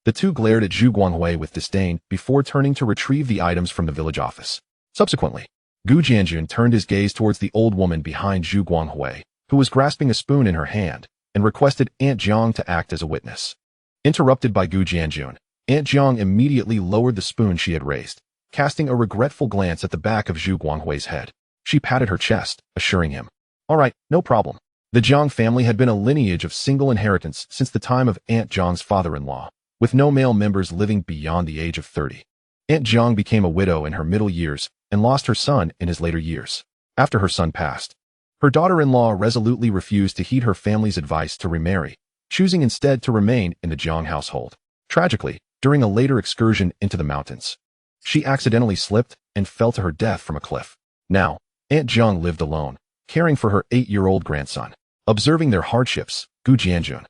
The two glared at Zhu Guanghui with disdain before turning to retrieve the items from the village office. Subsequently, Gu Jianjun turned his gaze towards the old woman behind Zhu Guanghui, who was grasping a spoon in her hand, and requested Aunt Jiang to act as a witness. Interrupted by Gu Jianjun, Aunt Jiang immediately lowered the spoon she had raised, casting a regretful glance at the back of Zhu Guanghui's head. She patted her chest, assuring him, "All right, no problem." The Jiang family had been a lineage of single inheritance since the time of Aunt Jiang's father-in-law, with no male members living beyond the age of 30. Aunt Jiang became a widow in her middle years and lost her son in his later years. After her son passed, her daughter-in-law resolutely refused to heed her family's advice to remarry, choosing instead to remain in the Jiang household. Tragically, during a later excursion into the mountains, she accidentally slipped and fell to her death from a cliff. Now, Aunt Jiang lived alone, caring for her 8-year-old grandson. Observing their hardships, Gu Jianjun,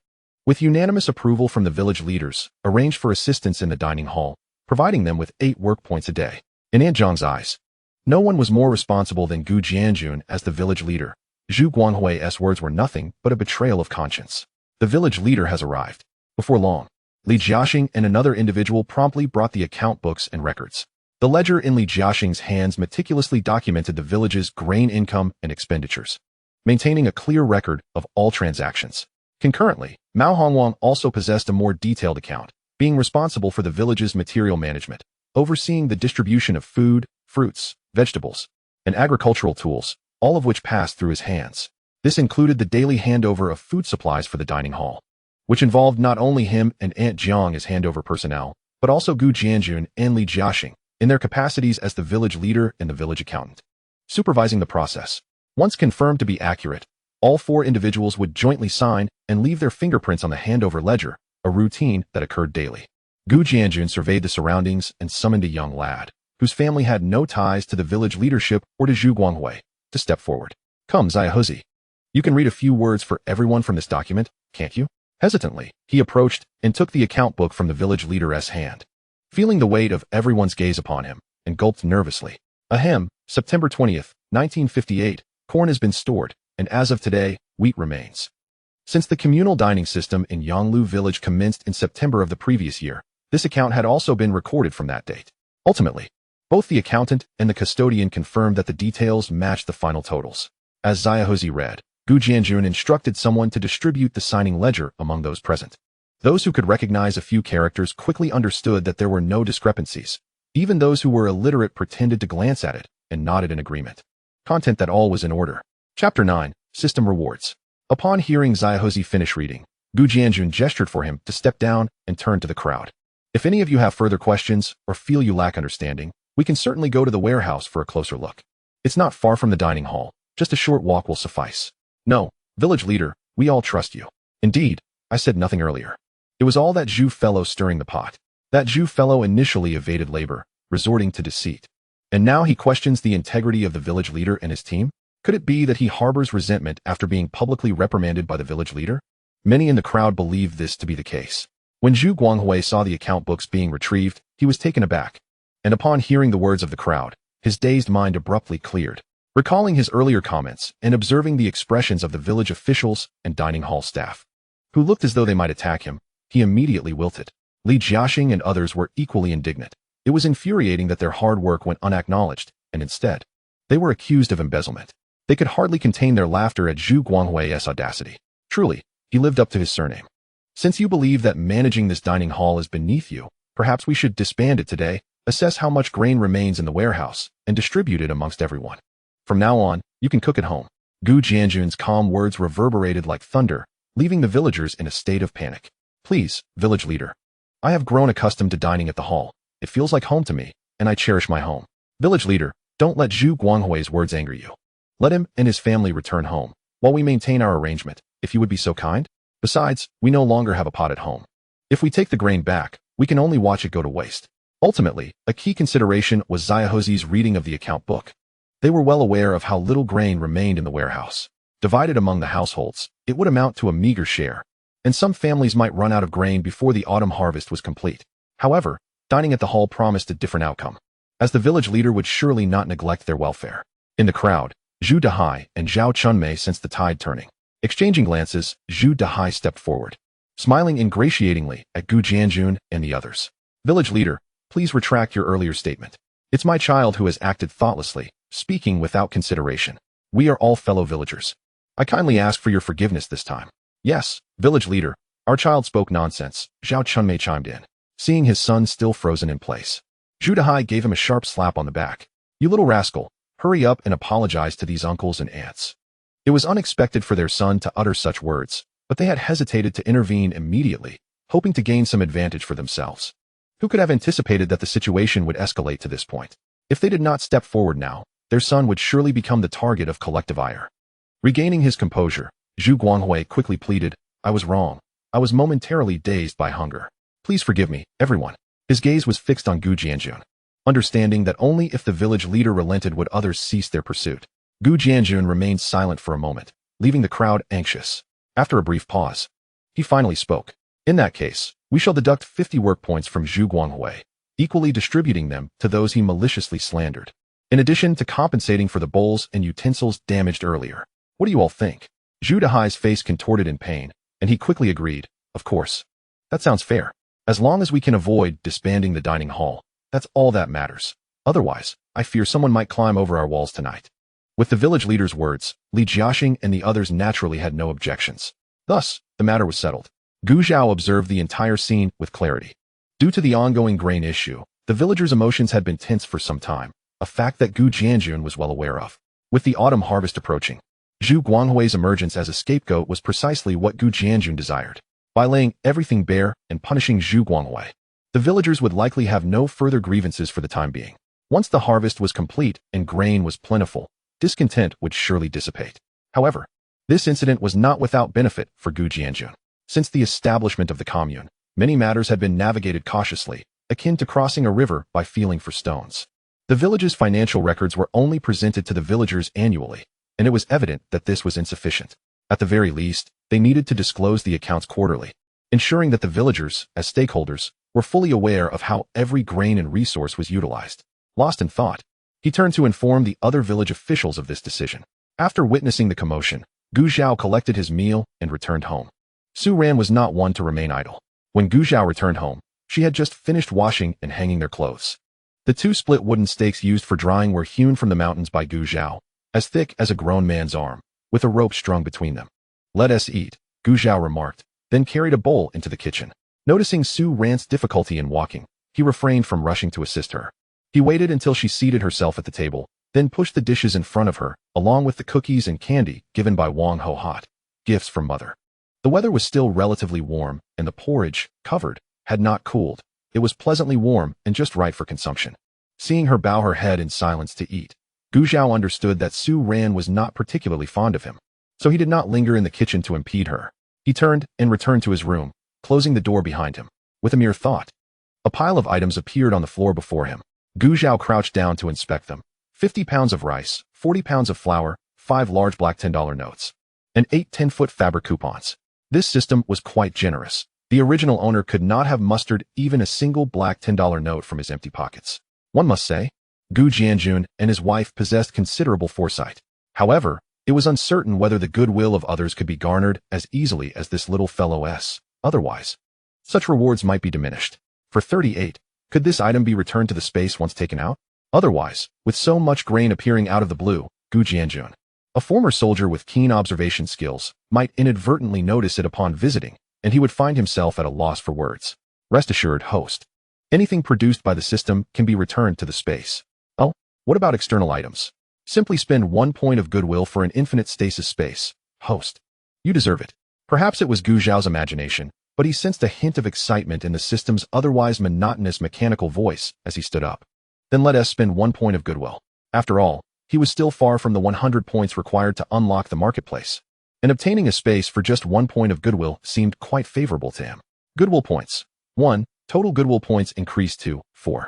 with unanimous approval from the village leaders, arranged for assistance in the dining hall, providing them with 8 work points a day. In Aunt Jiang's eyes, no one was more responsible than Gu Jianjun as the village leader. Zhu Guanghui's words were nothing but a betrayal of conscience. The village leader has arrived. Before long, Li Jiaxing and another individual promptly brought the account books and records. The ledger in Li Jiaxing's hands meticulously documented the village's grain income and expenditures, maintaining a clear record of all transactions. Concurrently, Mao Hongwang also possessed a more detailed account, being responsible for the village's material management, overseeing the distribution of food, fruits, vegetables, and agricultural tools, all of which passed through his hands. This included the daily handover of food supplies for the dining hall, which involved not only him and Aunt Jiang as handover personnel, but also Gu Jianjun and Li Jiaxing in their capacities as the village leader and the village accountant. Supervising the process. Once confirmed to be accurate, all 4 individuals would jointly sign and leave their fingerprints on the handover ledger, a routine that occurred daily. Gu Jianjun surveyed the surroundings and summoned a young lad, whose family had no ties to the village leadership or to Zhu Guanghui, to step forward. Come, Zhao. You can read a few words for everyone from this document, can't you? Hesitantly, he approached and took the account book from the village leader's hand, feeling the weight of everyone's gaze upon him, and gulped nervously. Ahem, September 20th, 1958. Corn has been stored, and as of today, wheat remains. Since the communal dining system in Yanglu village commenced in September of the previous year, this account had also been recorded from that date. Ultimately, both the accountant and the custodian confirmed that the details matched the final totals. As Zhao read, Gu Jianjun instructed someone to distribute the signing ledger among those present. Those who could recognize a few characters quickly understood that there were no discrepancies. Even those who were illiterate pretended to glance at it and nodded in agreement. Content that all was in order. Chapter 9, System Rewards. Upon hearing Zhao finish reading, Gu Jianjun gestured for him to step down and turn to the crowd. If any of you have further questions or feel you lack understanding, we can certainly go to the warehouse for a closer look. It's not far from the dining hall, just a short walk will suffice. No, village leader, we all trust you. Indeed, I said nothing earlier. It was all that Zhu fellow stirring the pot. That Zhu fellow initially evaded labor, resorting to deceit. And now he questions the integrity of the village leader and his team? Could it be that he harbors resentment after being publicly reprimanded by the village leader? Many in the crowd believed this to be the case. When Zhu Guanghui saw the account books being retrieved, he was taken aback. And upon hearing the words of the crowd, his dazed mind abruptly cleared. Recalling his earlier comments and observing the expressions of the village officials and dining hall staff, who looked as though they might attack him, he immediately wilted. Li Jiaxing and others were equally indignant. It was infuriating that their hard work went unacknowledged, and instead, they were accused of embezzlement. They could hardly contain their laughter at Zhu Guanghui's audacity. Truly, he lived up to his surname. Since you believe that managing this dining hall is beneath you, perhaps we should disband it today, assess how much grain remains in the warehouse, and distribute it amongst everyone. From now on, you can cook at home. Gu Jianjun's calm words reverberated like thunder, leaving the villagers in a state of panic. Please, village leader. I have grown accustomed to dining at the hall. It feels like home to me, and I cherish my home. Village leader, don't let Zhu Guanghui's words anger you. Let him and his family return home, while we maintain our arrangement, if you would be so kind. Besides, we no longer have a pot at home. If we take the grain back, we can only watch it go to waste. Ultimately, a key consideration was Zhao's reading of the account book. They were well aware of how little grain remained in the warehouse. Divided among the households, it would amount to a meager share, and some families might run out of grain before the autumn harvest was complete. However, dining at the hall promised a different outcome, as the village leader would surely not neglect their welfare. In the crowd, Zhu Dehai and Zhao Chunmei sensed the tide turning. Exchanging glances, Zhu Dehai stepped forward, smiling ingratiatingly at Gu Jianjun and the others. Village leader, please retract your earlier statement. It's my child who has acted thoughtlessly, speaking without consideration. We are all fellow villagers. I kindly ask for your forgiveness this time. Yes, village leader, our child spoke nonsense, Zhao Chunmei chimed in, seeing his son still frozen in place. Zhu Dehai gave him a sharp slap on the back. You little rascal, hurry up and apologize to these uncles and aunts. It was unexpected for their son to utter such words, but they had hesitated to intervene immediately, hoping to gain some advantage for themselves. Who could have anticipated that the situation would escalate to this point? If they did not step forward now, their son would surely become the target of collective ire. Regaining his composure, Zhu Guanghui quickly pleaded, I was wrong. I was momentarily dazed by hunger. Please forgive me, everyone. His gaze was fixed on Gu Jianjun, understanding that only if the village leader relented would others cease their pursuit. Gu Jianjun remained silent for a moment, leaving the crowd anxious. After a brief pause, he finally spoke. In that case, we shall deduct 50 work points from Zhu Guanghui, equally distributing them to those he maliciously slandered, in addition to compensating for the bowls and utensils damaged earlier. What do you all think? Zhu Dehai's face contorted in pain, and he quickly agreed, of course. That sounds fair. As long as we can avoid disbanding the dining hall, that's all that matters. Otherwise, I fear someone might climb over our walls tonight. With the village leader's words, Li Jiaxing and the others naturally had no objections. Thus, the matter was settled. Gu Zhao observed the entire scene with clarity. Due to the ongoing grain issue, the villagers' emotions had been tense for some time, a fact that Gu Jianjun was well aware of. With the autumn harvest approaching, Zhu Guanghui's emergence as a scapegoat was precisely what Gu Jianjun desired. By laying everything bare and punishing Zhu Guanghui, the villagers would likely have no further grievances for the time being. Once the harvest was complete and grain was plentiful, discontent would surely dissipate. However, this incident was not without benefit for Gu Jianjun. Since the establishment of the commune, many matters had been navigated cautiously, akin to crossing a river by feeling for stones. The village's financial records were only presented to the villagers annually, and it was evident that this was insufficient. At the very least, they needed to disclose the accounts quarterly, ensuring that the villagers, as stakeholders, were fully aware of how every grain and resource was utilized. Lost in thought, he turned to inform the other village officials of this decision. After witnessing the commotion, Gu Zhao collected his meal and returned home. Su Ran was not one to remain idle. When Gu Zhao returned home, she had just finished washing and hanging their clothes. The two split wooden stakes used for drying were hewn from the mountains by Gu Zhao, as thick as a grown man's arm, with a rope strung between them. Let us eat, Gu Zhao remarked, then carried a bowl into the kitchen. Noticing Su Ran's difficulty in walking, he refrained from rushing to assist her. He waited until she seated herself at the table, then pushed the dishes in front of her, along with the cookies and candy given by Wang Ho Hot, gifts from mother. The weather was still relatively warm, and the porridge, covered, had not cooled. It was pleasantly warm and just right for consumption. Seeing her bow her head in silence to eat, Gu Zhao understood that Su Ran was not particularly fond of him, so he did not linger in the kitchen to impede her. He turned and returned to his room, closing the door behind him. With a mere thought, a pile of items appeared on the floor before him. Gu Zhao crouched down to inspect them. 50 pounds of rice, 40 pounds of flour, 5 large black $10 notes, and 8 10-foot fabric coupons. This system was quite generous. The original owner could not have mustered even a single black $10 note from his empty pockets. One must say, Gu Jianjun and his wife possessed considerable foresight. However, it was uncertain whether the goodwill of others could be garnered as easily as this little fellow's. Otherwise, such rewards might be diminished. For 38, could this item be returned to the space once taken out? Otherwise, with so much grain appearing out of the blue, Gu Jianjun, a former soldier with keen observation skills, might inadvertently notice it upon visiting, and he would find himself at a loss for words. Rest assured, host. Anything produced by the system can be returned to the space. Oh, what about external items? Simply spend 1 point of goodwill for an infinite stasis space. Host. You deserve it. Perhaps it was Gu Zhao's imagination, but he sensed a hint of excitement in the system's otherwise monotonous mechanical voice as he stood up. Then let us spend 1 point of goodwill. After all, he was still far from the 100 points required to unlock the marketplace. and obtaining a space for just 1 point of goodwill seemed quite favorable to him. Goodwill points. 1. Total goodwill points increased to 4.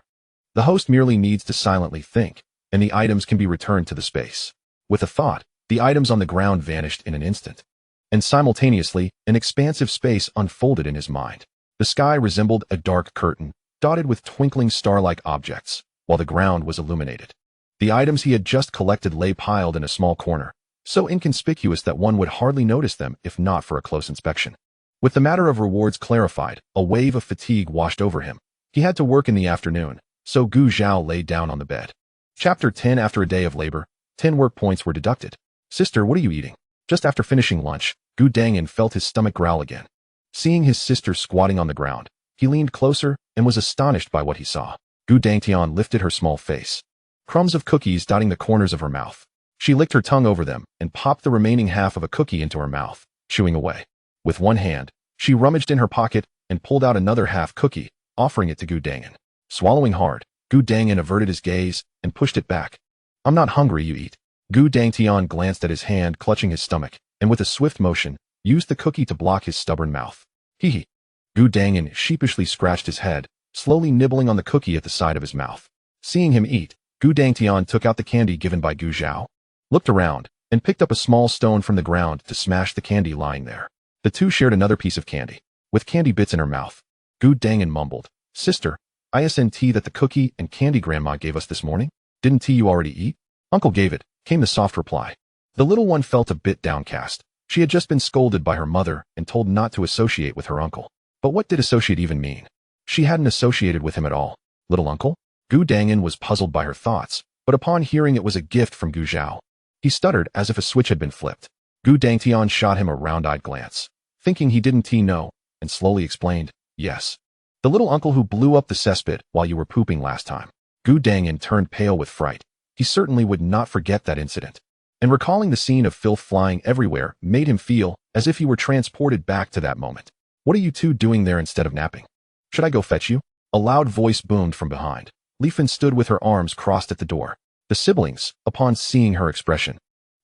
The host merely needs to silently think, and the items can be returned to the space. With a thought, the items on the ground vanished in an instant. And simultaneously, an expansive space unfolded in his mind. The sky resembled a dark curtain, dotted with twinkling star-like objects, while the ground was illuminated. The items he had just collected lay piled in a small corner, so inconspicuous that one would hardly notice them if not for a close inspection. With the matter of rewards clarified, a wave of fatigue washed over him. He had to work in the afternoon, so Gu Zhao lay down on the bed. Chapter 10. After a day of labor, 10 work points were deducted. Sister, what are you eating? Just after finishing lunch, Gu Dangin felt his stomach growl again. Seeing his sister squatting on the ground, he leaned closer and was astonished by what he saw. Gu Dangtian lifted her small face. Crumbs of cookies dotting the corners of her mouth. She licked her tongue over them and popped the remaining half of a cookie into her mouth, chewing away. With one hand, she rummaged in her pocket and pulled out another half cookie, offering it to Gu Dangin. Swallowing hard, Gu Dangin averted his gaze and pushed it back. I'm not hungry, you eat. Gu Dangtian glanced at his hand clutching his stomach, and with a swift motion, used the cookie to block his stubborn mouth. Hee. Gu Dangin sheepishly scratched his head, slowly nibbling on the cookie at the side of his mouth. Seeing him eat, Gu Dangtian took out the candy given by Gu Zhao, looked around, and picked up a small stone from the ground to smash the candy lying there. The two shared another piece of candy. With candy bits in her mouth, Gu Dangin mumbled, Sister, isn't that the cookie and candy Grandma gave us this morning? Didn't you already eat? Uncle gave it, came the soft reply. The little one felt a bit downcast. She had just been scolded by her mother and told not to associate with her uncle. But what did associate even mean? She hadn't associated with him at all. Little uncle? Gu Dangin was puzzled by her thoughts, but upon hearing it was a gift from Gu Zhao, he stuttered as if a switch had been flipped. Gu Dangtian shot him a round-eyed glance, thinking he didn't know, and slowly explained, Yes. The little uncle who blew up the cesspit while you were pooping last time. Gu Dangin turned pale with fright. He certainly would not forget that incident. And recalling the scene of filth flying everywhere made him feel as if he were transported back to that moment. What are you two doing there instead of napping? Should I go fetch you? A loud voice boomed from behind. Li Fen stood with her arms crossed at the door. The siblings, upon seeing her expression,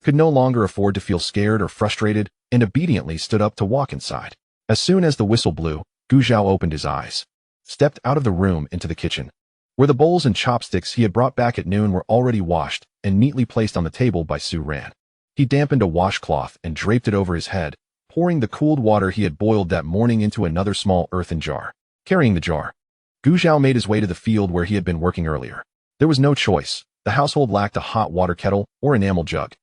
could no longer afford to feel scared or frustrated and obediently stood up to walk inside. As soon as the whistle blew, Gu Zhao opened his eyes, stepped out of the room into the kitchen, where the bowls and chopsticks he had brought back at noon were already washed and neatly placed on the table by Su Ran. He dampened a washcloth and draped it over his head, pouring the cooled water he had boiled that morning into another small earthen jar. Carrying the jar, Gu Zhao made his way to the field where he had been working earlier. There was no choice. The household lacked a hot water kettle or enamel jug,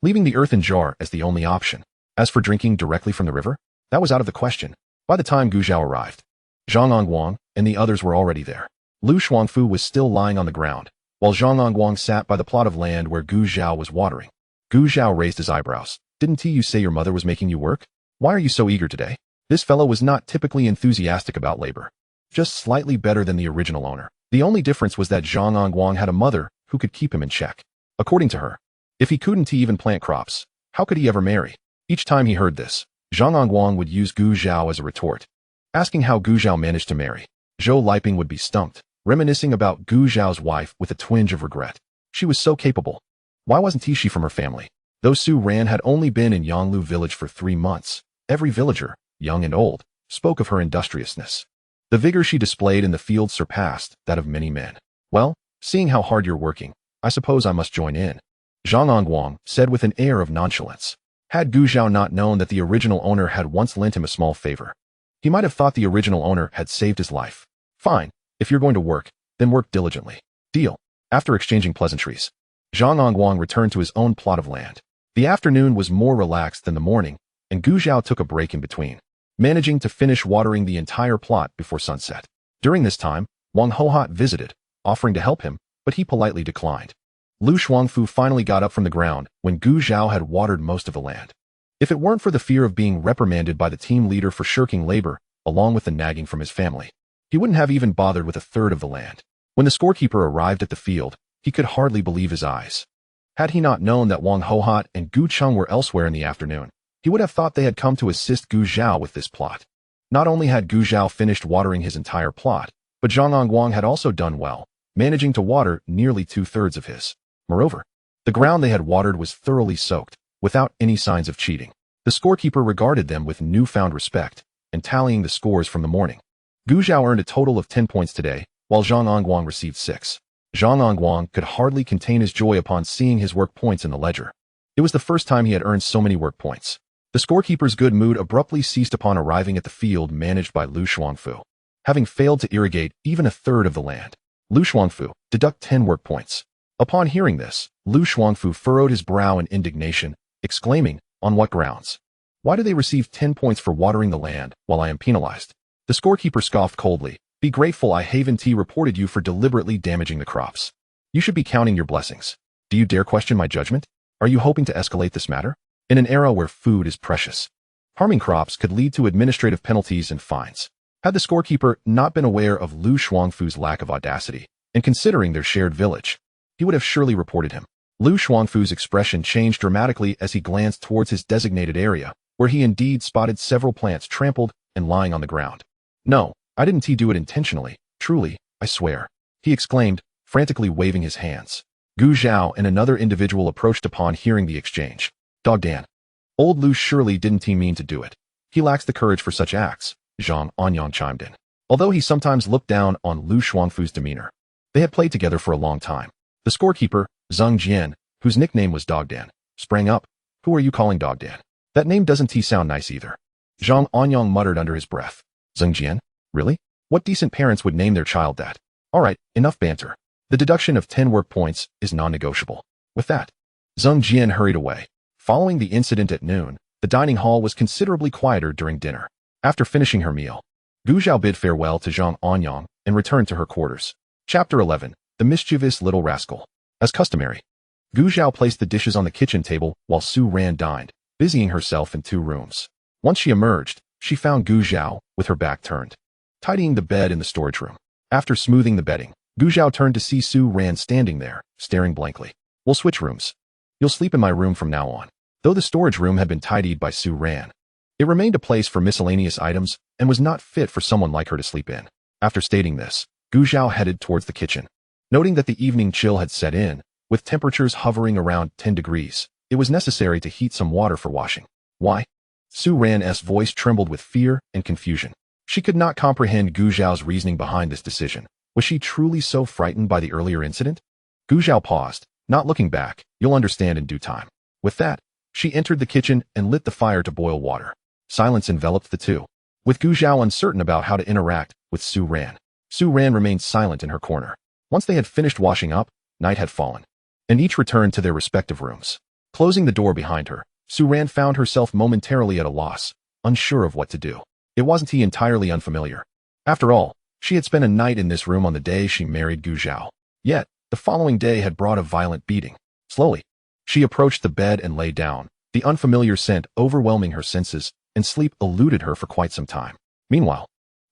leaving the earthen jar as the only option. As for drinking directly from the river, that was out of the question. By the time Gu Zhao arrived, Zhang Onguang and the others were already there. Lu Shuangfu was still lying on the ground, while Zhang Onguang sat by the plot of land where Gu Zhao was watering. Gu Zhao raised his eyebrows. Didn't you say your mother was making you work? Why are you so eager today? This fellow was not typically enthusiastic about labor. Just slightly better than the original owner. The only difference was that Zhang Onguang had a mother who could keep him in check. According to her, if he couldn't even plant crops, how could he ever marry? Each time he heard this, Zhang Onguang would use Gu Zhao as a retort, asking how Gu Zhao managed to marry. Zhou Liping would be stumped, reminiscing about Gu Zhao's wife with a twinge of regret. She was so capable. Why wasn't she from her family? Though Su Ran had only been in Yonglu village for 3 months, every villager, young and old, spoke of her industriousness. The vigor she displayed in the field surpassed that of many men. Well, seeing how hard you're working, I suppose I must join in, Zhang Onguang said with an air of nonchalance. Had Gu Zhao not known that the original owner had once lent him a small favor, he might have thought the original owner had saved his life. Fine, if you're going to work, then work diligently. Deal. After exchanging pleasantries, Zhang Onguang returned to his own plot of land. The afternoon was more relaxed than the morning, and Gu Zhao took a break in between, managing to finish watering the entire plot before sunset. During this time, Wang Hohat visited, offering to help him, but he politely declined. Lu Shuangfu finally got up from the ground when Gu Zhao had watered most of the land. If it weren't for the fear of being reprimanded by the team leader for shirking labor, along with the nagging from his family, he wouldn't have even bothered with a third of the land. When the scorekeeper arrived at the field, he could hardly believe his eyes. Had he not known that Wang Hohat and Gu Cheng were elsewhere in the afternoon, he would have thought they had come to assist Gu Zhao with this plot. Not only had Gu Zhao finished watering his entire plot, but Zhang Onguang had also done well, managing to water nearly 2/3 of his. Moreover, the ground they had watered was thoroughly soaked, without any signs of cheating. The scorekeeper regarded them with newfound respect, and tallying the scores from the morning. Gu Zhao earned a total of 10 points today, while Zhang Onguang received 6. Zhang Onguang could hardly contain his joy upon seeing his work points in the ledger. It was the first time he had earned so many work points. The scorekeeper's good mood abruptly ceased upon arriving at the field managed by Lu Shuangfu. Having failed to irrigate even a third of the land, Lu Shuangfu deduct 10 work points. Upon hearing this, Lu Shuangfu furrowed his brow in indignation, exclaiming, "On what grounds? Why do they receive 10 points for watering the land, while I am penalized?" The scorekeeper scoffed coldly. "Be grateful I Haven Tea reported you for deliberately damaging the crops. You should be counting your blessings. Do you dare question my judgment? Are you hoping to escalate this matter? In an era where food is precious, harming crops could lead to administrative penalties and fines." Had the scorekeeper not been aware of Lu Shuangfu's lack of audacity, and considering their shared village, he would have surely reported him. Lu Shuangfu's expression changed dramatically as he glanced towards his designated area, where he indeed spotted several plants trampled and lying on the ground. "No, I didn't do it intentionally, truly, I swear," he exclaimed, frantically waving his hands. Gu Zhao and another individual approached upon hearing the exchange. "Dog Dan. Old Lu surely didn't mean to do it. He lacks the courage for such acts," Zhang Anyang chimed in. Although he sometimes looked down on Lu Shuangfu's demeanor, they had played together for a long time. The scorekeeper, Zheng Jian, whose nickname was Dog Dan, sprang up. "Who are you calling Dog Dan? That name doesn't sound nice either." Zhang Anyang muttered under his breath. "Zheng Jian? Really? What decent parents would name their child that? All right, enough banter. The deduction of 10 work points is non-negotiable." With that, Zheng Jian hurried away. Following the incident at noon, the dining hall was considerably quieter during dinner. After finishing her meal, Gu Zhao bid farewell to Zhang Anyang and returned to her quarters. Chapter 11. The Mischievous Little Rascal. As customary, Gu Zhao placed the dishes on the kitchen table while Su Ran dined, busying herself in 2 rooms. Once she emerged, she found Gu Zhao with her back turned, tidying the bed in the storage room. After smoothing the bedding, Gu Zhao turned to see Su Ran standing there, staring blankly. "We'll switch rooms. You'll sleep in my room from now on." Though the storage room had been tidied by Su Ran, it remained a place for miscellaneous items and was not fit for someone like her to sleep in. After stating this, Gu Zhao headed towards the kitchen. Noting that the evening chill had set in, with temperatures hovering around 10 degrees, it was necessary to heat some water for washing. "Why?" Su Ran's voice trembled with fear and confusion. She could not comprehend Gu Zhao's reasoning behind this decision. Was she truly so frightened by the earlier incident? Gu Zhao paused, not looking back. "You'll understand in due time." With that, she entered the kitchen and lit the fire to boil water. Silence enveloped the two, with Gu Zhao uncertain about how to interact with Su Ran. Su Ran remained silent in her corner. Once they had finished washing up, night had fallen, and each returned to their respective rooms. Closing the door behind her, Su Ran found herself momentarily at a loss, unsure of what to do. It wasn't entirely unfamiliar. After all, she had spent a night in this room on the day she married Gu Zhao. Yet, the following day had brought a violent beating. Slowly, she approached the bed and lay down, the unfamiliar scent overwhelming her senses, and sleep eluded her for quite some time. Meanwhile,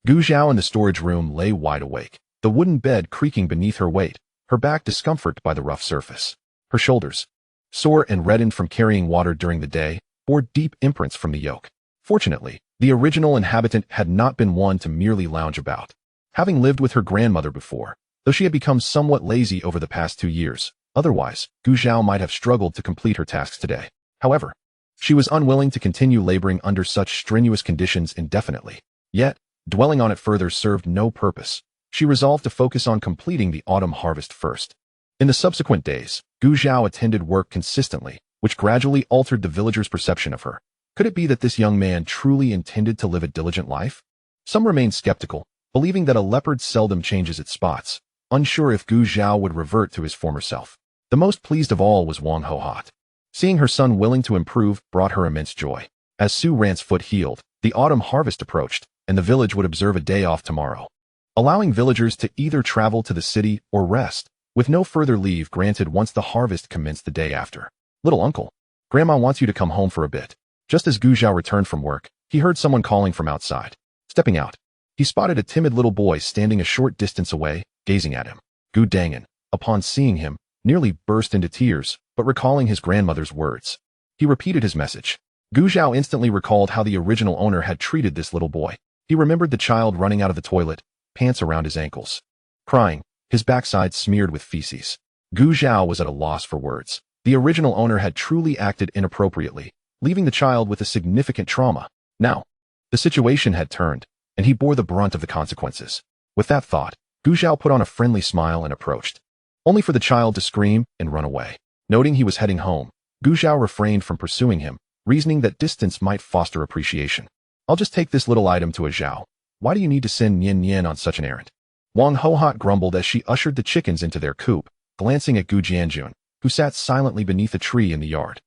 Gu Zhao in the storage room lay wide awake, the wooden bed creaking beneath her weight, her back discomforted by the rough surface. Her shoulders, sore and reddened from carrying water during the day, bore deep imprints from the yoke. Fortunately, the original inhabitant had not been one to merely lounge about. Having lived with her grandmother before, though she had become somewhat lazy over the past 2 years, otherwise, Gu Zhao might have struggled to complete her tasks today. However, she was unwilling to continue laboring under such strenuous conditions indefinitely. Yet, dwelling on it further served no purpose. She resolved to focus on completing the autumn harvest first. In the subsequent days, Gu Zhao attended work consistently, which gradually altered the villagers' perception of her. Could it be that this young man truly intended to live a diligent life? Some remained skeptical, believing that a leopard seldom changes its spots, unsure if Gu Zhao would revert to his former self. The most pleased of all was Wang Hohat. Seeing her son willing to improve brought her immense joy. As Su Ran's foot healed, the autumn harvest approached, and the village would observe a day off tomorrow, allowing villagers to either travel to the city or rest, with no further leave granted once the harvest commenced the day after. "Little uncle, Grandma wants you to come home for a bit." Just as Gu Zhao returned from work, he heard someone calling from outside. Stepping out, he spotted a timid little boy standing a short distance away, gazing at him. Gu Dangan, upon seeing him, nearly burst into tears, but recalling his grandmother's words, he repeated his message. Gu Zhao instantly recalled how the original owner had treated this little boy. He remembered the child running out of the toilet, pants around his ankles, crying, his backside smeared with feces. Gu Zhao was at a loss for words. The original owner had truly acted inappropriately, leaving the child with a significant trauma. Now, the situation had turned, and he bore the brunt of the consequences. With that thought, Gu Zhao put on a friendly smile and approached, only for the child to scream and run away. Noting he was heading home, Gu Zhao refrained from pursuing him, reasoning that distance might foster appreciation. I'll just take this little item to a Zhao. Why do you need to send Nian Nian on such an errand? Wang Hohot grumbled as she ushered the chickens into their coop, glancing at Gu Jianjun, who sat silently beneath a tree in the yard.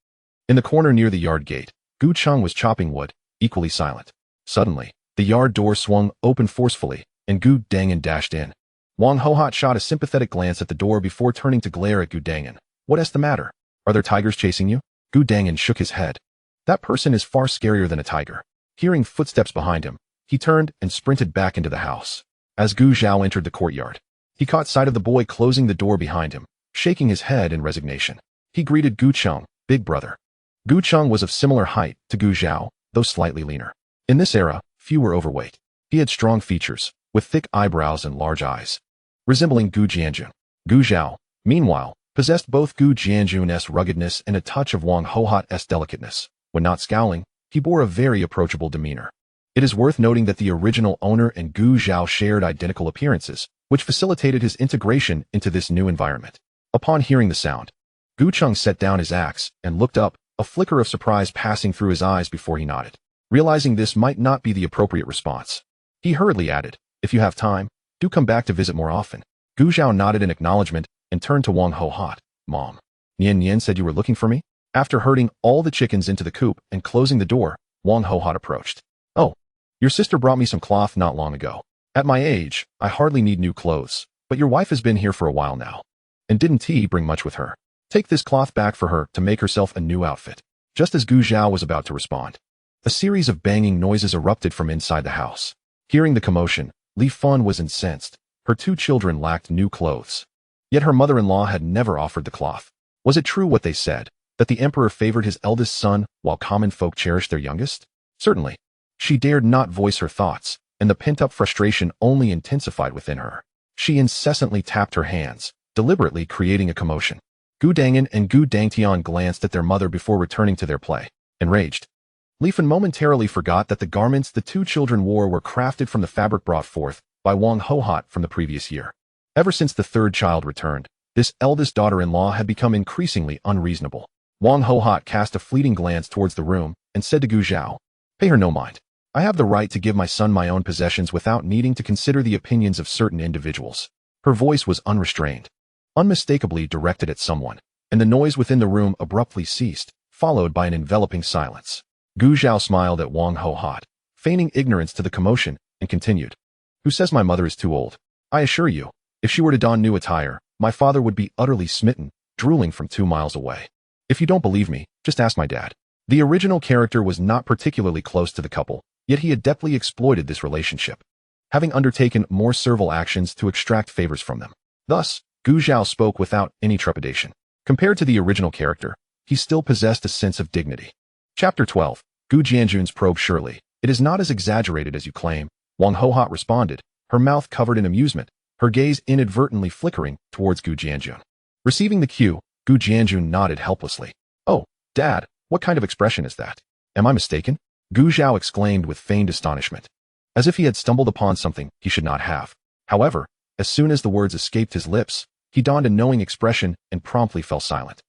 In the corner near the yard gate, Gu Cheng was chopping wood, equally silent. Suddenly, the yard door swung open forcefully, and Gu Dangan dashed in. Wang Hohot shot a sympathetic glance at the door before turning to glare at Gu Dangan. What's the matter? Are there tigers chasing you? Gu Dangan shook his head. That person is far scarier than a tiger. Hearing footsteps behind him, he turned and sprinted back into the house. As Gu Zhao entered the courtyard, he caught sight of the boy closing the door behind him, shaking his head in resignation. He greeted Gu Cheng, big brother. Gu Cheng was of similar height to Gu Zhao, though slightly leaner. In this era, few were overweight. He had strong features, with thick eyebrows and large eyes, resembling Gu Jianjun. Gu Zhao, meanwhile, possessed both Gu Jianjun's ruggedness and a touch of Wang Hohot's delicateness. When not scowling, he bore a very approachable demeanor. It is worth noting that the original owner and Gu Zhao shared identical appearances, which facilitated his integration into this new environment. Upon hearing the sound, Gu Cheng set down his axe and looked up, a flicker of surprise passing through his eyes before he nodded. Realizing this might not be the appropriate response, he hurriedly added, if you have time, do come back to visit more often. Gu Zhao nodded in acknowledgement and turned to Wang Hohot. Mom, Nian Nian said you were looking for me? After herding all the chickens into the coop and closing the door, Wang Hohot approached. Oh, your sister brought me some cloth not long ago. At my age, I hardly need new clothes, but your wife has been here for a while now. And didn't he bring much with her? Take this cloth back for her to make herself a new outfit. Just as Gu Zhao was about to respond, a series of banging noises erupted from inside the house. Hearing the commotion, Li Fan was incensed. Her two children lacked new clothes. Yet her mother-in-law had never offered the cloth. Was it true what they said, that the emperor favored his eldest son while common folk cherished their youngest? Certainly. She dared not voice her thoughts, and the pent-up frustration only intensified within her. She incessantly tapped her hands, deliberately creating a commotion. Gu Dangan and Gu Dangtian glanced at their mother before returning to their play. Enraged, Li Fan momentarily forgot that the garments the two children wore were crafted from the fabric brought forth by Wang Hohot from the previous year. Ever since the third child returned, this eldest daughter-in-law had become increasingly unreasonable. Wang Hohot cast a fleeting glance towards the room and said to Gu Zhao, pay her no mind. I have the right to give my son my own possessions without needing to consider the opinions of certain individuals. Her voice was unrestrained, unmistakably directed at someone, and the noise within the room abruptly ceased, followed by an enveloping silence. Gu Zhao smiled at Wang Hohot, feigning ignorance to the commotion, and continued. Who says my mother is too old? I assure you, if she were to don new attire, my father would be utterly smitten, drooling from 2 miles away. If you don't believe me, just ask my dad. The original character was not particularly close to the couple, yet he adeptly exploited this relationship, having undertaken more servile actions to extract favors from them. Thus, Gu Zhao spoke without any trepidation. Compared to the original character, he still possessed a sense of dignity. Chapter 12. Gu Jianjun's probe. Surely, it is not as exaggerated as you claim, Wang Hohot responded, her mouth covered in amusement, her gaze inadvertently flickering towards Gu Jianjun. Receiving the cue, Gu Jianjun nodded helplessly. Oh, Dad, what kind of expression is that? Am I mistaken? Gu Zhao exclaimed with feigned astonishment, as if he had stumbled upon something he should not have. However, as soon as the words escaped his lips, he donned a knowing expression and promptly fell silent.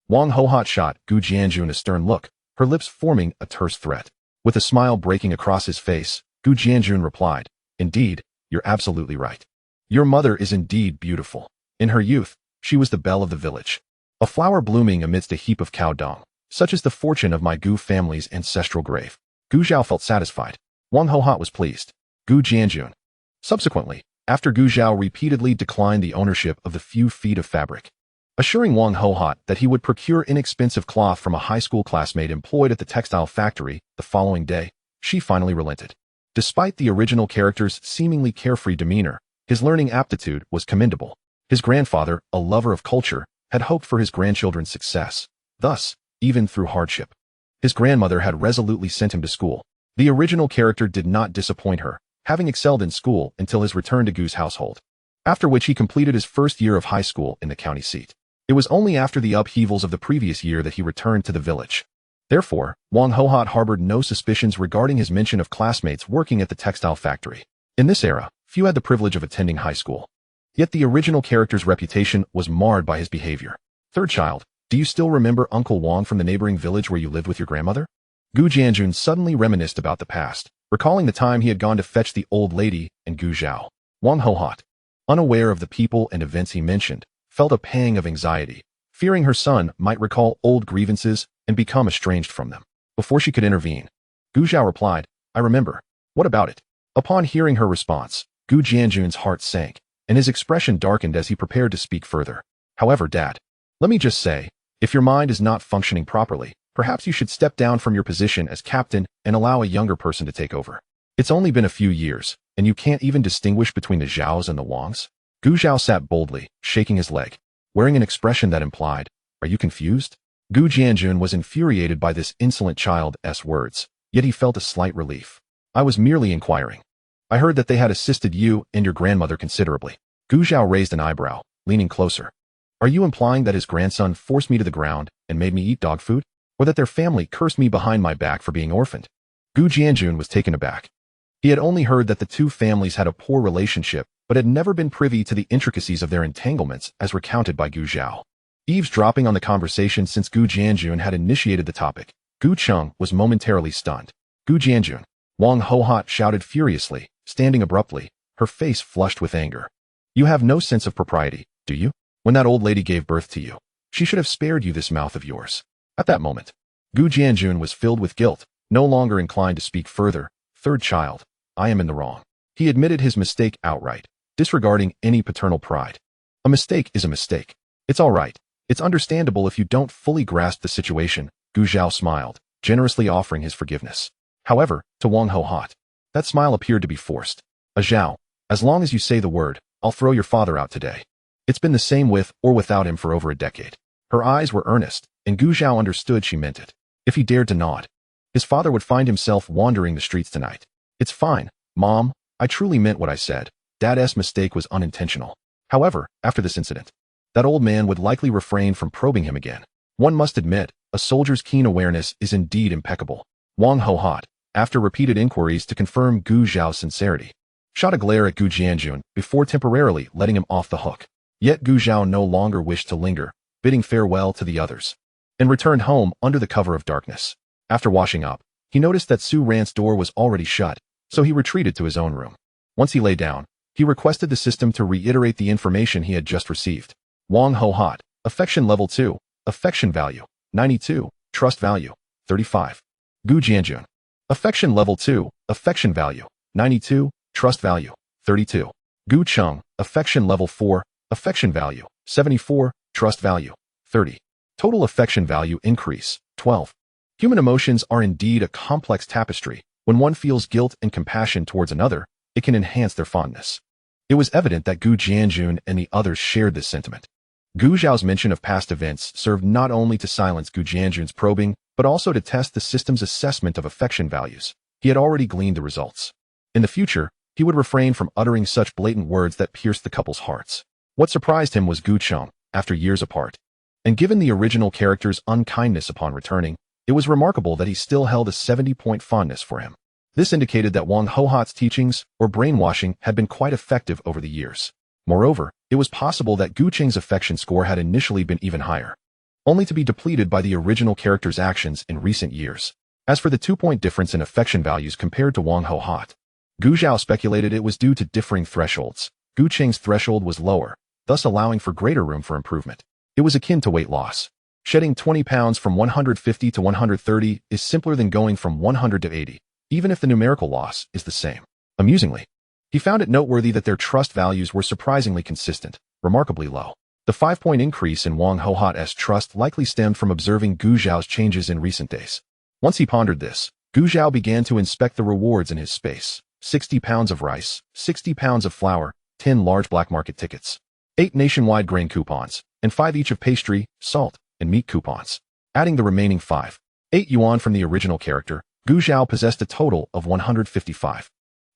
Wang Hohot shot Gu Jianjun a stern look, her lips forming a terse threat. With a smile breaking across his face, Gu Jianjun replied, Indeed, you're absolutely right. Your mother is indeed beautiful. In her youth, she was the belle of the village, a flower blooming amidst a heap of cow dung. Such is the fortune of my Gu family's ancestral grave. Gu Zhao felt satisfied. Wang Hohot was pleased. Gu Jianjun. Subsequently, after Gu Zhao repeatedly declined the ownership of the few feet of fabric, assuring Wang Hohot that he would procure inexpensive cloth from a high school classmate employed at the textile factory the following day, she finally relented. Despite the original character's seemingly carefree demeanor, his learning aptitude was commendable. His grandfather, a lover of culture, had hoped for his grandchildren's success. Thus, even through hardship, his grandmother had resolutely sent him to school. The original character did not disappoint her, having excelled in school until his return to Gu's household, after which he completed his first year of high school in the county seat. It was only after the upheavals of the previous year that he returned to the village. Therefore, Wang Hohot harbored no suspicions regarding his mention of classmates working at the textile factory. In this era, few had the privilege of attending high school. Yet the original character's reputation was marred by his behavior. Third child, do you still remember Uncle Wang from the neighboring village where you lived with your grandmother? Gu Jianjun suddenly reminisced about the past, recalling the time he had gone to fetch the old lady and Gu Zhao. Wang Hohot, unaware of the people and events he mentioned, felt a pang of anxiety, fearing her son might recall old grievances and become estranged from them. Before she could intervene, Gu Zhao replied, I remember. What about it? Upon hearing her response, Gu Jianjun's heart sank, and his expression darkened as he prepared to speak further. However, Dad, let me just say, if your mind is not functioning properly, perhaps you should step down from your position as captain and allow a younger person to take over. It's only been a few years, and you can't even distinguish between the Zhaos and the Wangs? Gu Zhao sat boldly, shaking his leg, wearing an expression that implied, are you confused? Gu Jianjun was infuriated by this insolent child's words, yet he felt a slight relief. I was merely inquiring. I heard that they had assisted you and your grandmother considerably. Gu Zhao raised an eyebrow, leaning closer. Are you implying that his grandson forced me to the ground and made me eat dog food? Or that their family cursed me behind my back for being orphaned? Gu Jianjun was taken aback. He had only heard that the two families had a poor relationship, but had never been privy to the intricacies of their entanglements as recounted by Gu Zhao. Eavesdropping on the conversation since Gu Jianjun had initiated the topic, Gu Cheng was momentarily stunned. Gu Jianjun, Wang Hohot shouted furiously, standing abruptly, her face flushed with anger. You have no sense of propriety, do you? When that old lady gave birth to you, she should have spared you this mouth of yours. At that moment, Gu Jianjun was filled with guilt, no longer inclined to speak further. Third child, I am in the wrong. He admitted his mistake outright, disregarding any paternal pride. A mistake is a mistake. It's all right. It's understandable if you don't fully grasp the situation, Gu Zhao smiled, generously offering his forgiveness. However, to Wang Hohot, that smile appeared to be forced. Zhao, as long as you say the word, I'll throw your father out today. It's been the same with or without him for over a decade. Her eyes were earnest, and Gu Zhao understood she meant it. If he dared to nod, his father would find himself wandering the streets tonight. It's fine, Mom, I truly meant what I said. Dad's mistake was unintentional. However, after this incident, that old man would likely refrain from probing him again. One must admit, a soldier's keen awareness is indeed impeccable. Wang Hohot, after repeated inquiries to confirm Gu Zhao's sincerity, shot a glare at Gu Jianjun before temporarily letting him off the hook. Yet Gu Zhao no longer wished to linger, bidding farewell to the others, and returned home under the cover of darkness. After washing up, he noticed that Su Ran's door was already shut, so he retreated to his own room. Once he lay down, he requested the system to reiterate the information he had just received. Wang Hohot, affection level 2, affection value, 92, trust value, 35. Gu Jianjun, affection level 2, affection value, 92, trust value, 32. Gu Cheng, affection level 4, affection value, 74, trust value, 30. Total affection value increase, 12. Human emotions are indeed a complex tapestry. When one feels guilt and compassion towards another, it can enhance their fondness. It was evident that Gu Jianjun and the others shared this sentiment. Gu Zhao's mention of past events served not only to silence Gu Jianjun's probing, but also to test the system's assessment of affection values. He had already gleaned the results. In the future, he would refrain from uttering such blatant words that pierced the couple's hearts. What surprised him was Gu Cheng, after years apart. And given the original character's unkindness upon returning, it was remarkable that he still held a 70-point fondness for him. This indicated that Wang Hohot's teachings, or brainwashing, had been quite effective over the years. Moreover, it was possible that Gu Cheng's affection score had initially been even higher, only to be depleted by the original character's actions in recent years. As for the 2-point difference in affection values compared to Wang Hohot, Gu Zhao speculated it was due to differing thresholds. Gu Cheng's threshold was lower, thus allowing for greater room for improvement. It was akin to weight loss. Shedding 20 pounds from 150 to 130 is simpler than going from 100 to 80, even if the numerical loss is the same. Amusingly, he found it noteworthy that their trust values were surprisingly consistent, remarkably low. The 5-point increase in Wang Hohot's trust likely stemmed from observing Gu Zhao's changes in recent days. Once he pondered this, Gu Zhao began to inspect the rewards in his space. 60 pounds of rice, 60 pounds of flour, 10 large black market tickets, 8 nationwide grain coupons, and 5 each of pastry, salt, and meat coupons. Adding the remaining 8 yuan from the original character, Gu Zhao possessed a total of 155.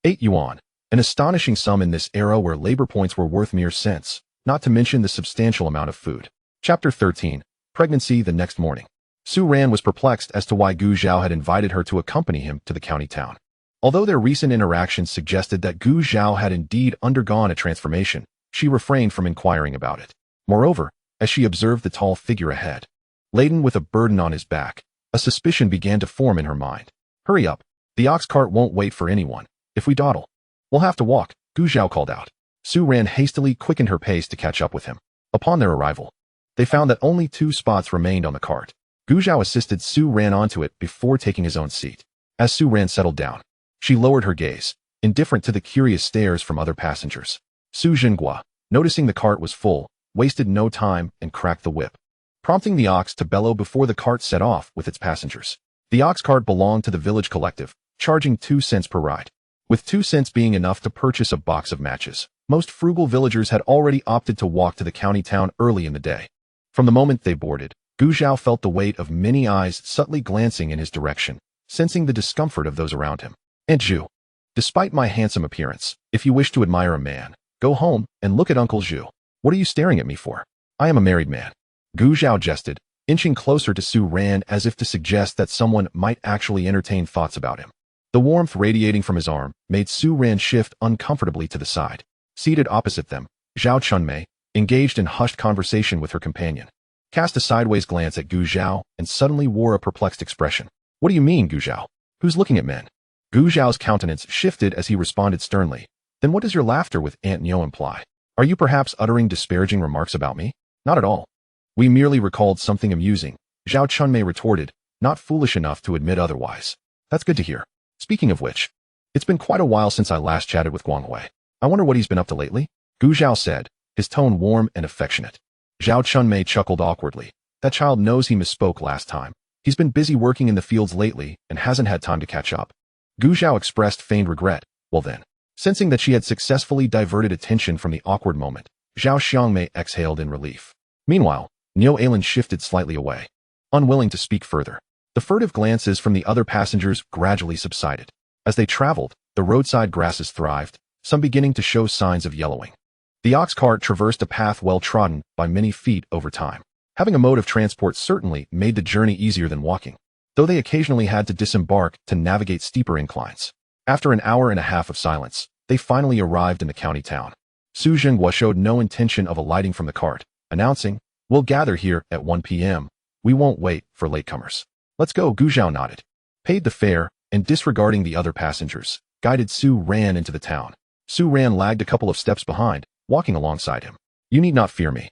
8 yuan, an astonishing sum in this era where labor points were worth mere cents, not to mention the substantial amount of food. Chapter 13, Pregnancy the next morning. Su Ran was perplexed as to why Gu Zhao had invited her to accompany him to the county town. Although their recent interactions suggested that Gu Zhao had indeed undergone a transformation, she refrained from inquiring about it. Moreover, as she observed the tall figure ahead, laden with a burden on his back, a suspicion began to form in her mind. Hurry up. The ox cart won't wait for anyone. If we dawdle, we'll have to walk, Gu Zhao called out. Su Ran hastily quickened her pace to catch up with him. Upon their arrival, they found that only 2 spots remained on the cart. Gu Zhao assisted Su Ran onto it before taking his own seat. As Su Ran settled down, she lowered her gaze, indifferent to the curious stares from other passengers. Su Jinghua, noticing the cart was full, wasted no time and cracked the whip, prompting the ox to bellow before the cart set off with its passengers. The ox cart belonged to the village collective, charging 2 cents per ride. With 2 cents being enough to purchase a box of matches, most frugal villagers had already opted to walk to the county town early in the day. From the moment they boarded, Gu Zhao felt the weight of many eyes subtly glancing in his direction, sensing the discomfort of those around him. Aunt Zhu, despite my handsome appearance, if you wish to admire a man, go home and look at Uncle Zhu. What are you staring at me for? I am a married man. Gu Zhao jested, inching closer to Su Ran as if to suggest that someone might actually entertain thoughts about him. The warmth radiating from his arm made Su Ran shift uncomfortably to the side. Seated opposite them, Zhao Chunmei, engaged in hushed conversation with her companion, cast a sideways glance at Gu Zhao and suddenly wore a perplexed expression. What do you mean, Gu Zhao? Who's looking at men? Gu Zhao's countenance shifted as he responded sternly. Then what does your laughter with Aunt Nyo imply? Are you perhaps uttering disparaging remarks about me? Not at all. We merely recalled something amusing, Zhao Chunmei retorted, not foolish enough to admit otherwise. That's good to hear. Speaking of which, it's been quite a while since I last chatted with Guangwei. I wonder what he's been up to lately? Gu Zhao said, his tone warm and affectionate. Zhao Chunmei chuckled awkwardly. That child knows he misspoke last time. He's been busy working in the fields lately and hasn't had time to catch up. Gu Zhao expressed feigned regret. Well then, sensing that she had successfully diverted attention from the awkward moment, Zhao Xiangmei exhaled in relief. Meanwhile, Niu Ailan shifted slightly away, unwilling to speak further. The furtive glances from the other passengers gradually subsided. As they traveled, the roadside grasses thrived, some beginning to show signs of yellowing. The ox cart traversed a path well trodden by many feet over time. Having a mode of transport certainly made the journey easier than walking, though they occasionally had to disembark to navigate steeper inclines. After an hour and a half of silence, they finally arrived in the county town. Su Jinghua showed no intention of alighting from the cart, announcing, "We'll gather here at 1 p.m. We won't wait for latecomers." "Let's go," Gu Zhao nodded, paid the fare, and disregarding the other passengers, guided Su Ran into the town. Su Ran lagged a couple of steps behind, walking alongside him. "You need not fear me.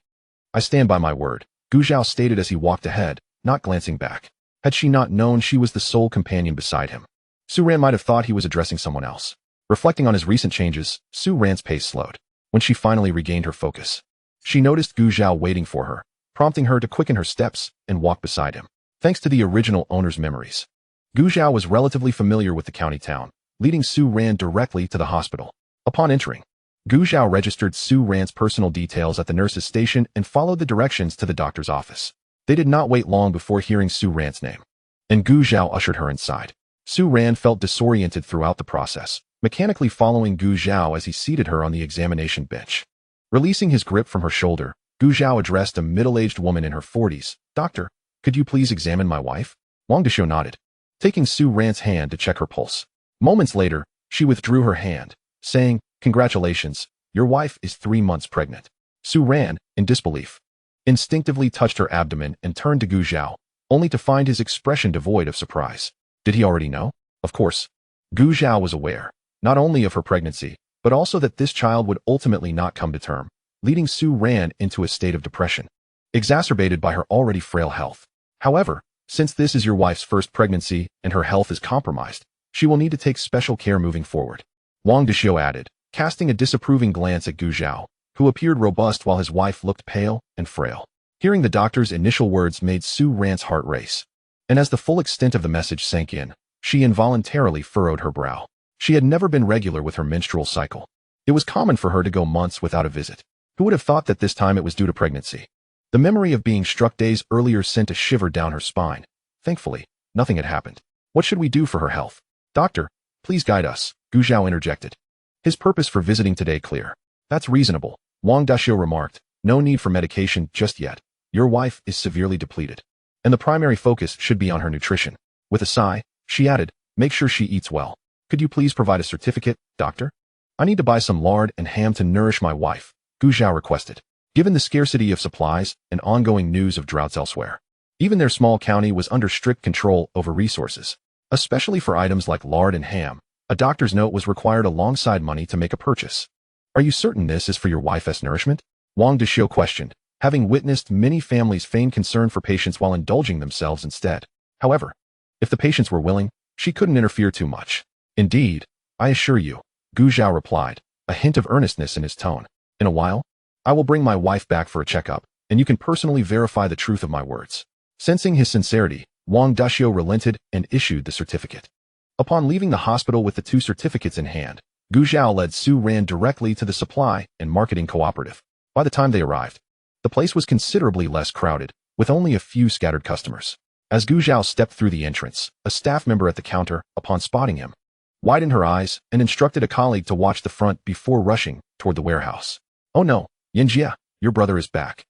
I stand by my word," Gu Zhao stated as he walked ahead, not glancing back. Had she not known she was the sole companion beside him, Su Ran might have thought he was addressing someone else. Reflecting on his recent changes, Su Ran's pace slowed. When she finally regained her focus, she noticed Gu Zhao waiting for her, prompting her to quicken her steps and walk beside him. Thanks to the original owner's memories, Gu Zhao was relatively familiar with the county town, leading Su Ran directly to the hospital. Upon entering, Gu Zhao registered Su Ran's personal details at the nurse's station and followed the directions to the doctor's office. They did not wait long before hearing Su Ran's name, and Gu Zhao ushered her inside. Su Ran felt disoriented throughout the process, mechanically following Gu Zhao as he seated her on the examination bench. Releasing his grip from her shoulder, Gu Zhao addressed a middle-aged woman in her 40s. "Doctor, could you please examine my wife?" Wang Deshou nodded, taking Su Ran's hand to check her pulse. Moments later, she withdrew her hand, saying, "Congratulations, your wife is 3 months pregnant." Su Ran, in disbelief, instinctively touched her abdomen and turned to Gu Zhao, only to find his expression devoid of surprise. Did he already know? Of course. Gu Zhao was aware, not only of her pregnancy, but also that this child would ultimately not come to term, leading Su Ran into a state of depression, exacerbated by her already frail health. However, since this is your wife's first pregnancy and her health is compromised, she will need to take special care moving forward, Wang Deshou added, casting a disapproving glance at Gu Zhao, who appeared robust while his wife looked pale and frail. Hearing the doctor's initial words made Su Ran's heart race, and as the full extent of the message sank in, she involuntarily furrowed her brow. She had never been regular with her menstrual cycle. It was common for her to go months without a visit. Who would have thought that this time it was due to pregnancy? The memory of being struck days earlier sent a shiver down her spine. Thankfully, nothing had happened. What should we do for her health? "Doctor, please guide us," Gu Zhao interjected, his purpose for visiting today clear. "That's reasonable," Wang Deshou remarked. "No need for medication just yet. Your wife is severely depleted." and the primary focus should be on her nutrition. With a sigh, she added, make sure she eats well. Could you please provide a certificate, doctor? I need to buy some lard and ham to nourish my wife, Gu Zhao requested. Given the scarcity of supplies and ongoing news of droughts elsewhere, even their small county was under strict control over resources. Especially for items like lard and ham, a doctor's note was required alongside money to make a purchase. Are you certain this is for your wife's nourishment? Wang Dexiu questioned, having witnessed many families feign concern for patients while indulging themselves instead. However, if the patients were willing, she couldn't interfere too much. Indeed, I assure you, Gu Zhao replied, a hint of earnestness in his tone. In a while, I will bring my wife back for a checkup, and you can personally verify the truth of my words. Sensing his sincerity, Wang Dexiu relented and issued the certificate. Upon leaving the hospital with the 2 certificates in hand, Gu Zhao led Su Ran directly to the supply and marketing cooperative. By the time they arrived, the place was considerably less crowded, with only a few scattered customers. As Gu Zhao stepped through the entrance, a staff member at the counter, upon spotting him, widened her eyes and instructed a colleague to watch the front before rushing toward the warehouse. Oh no, Yanjie, your brother is back.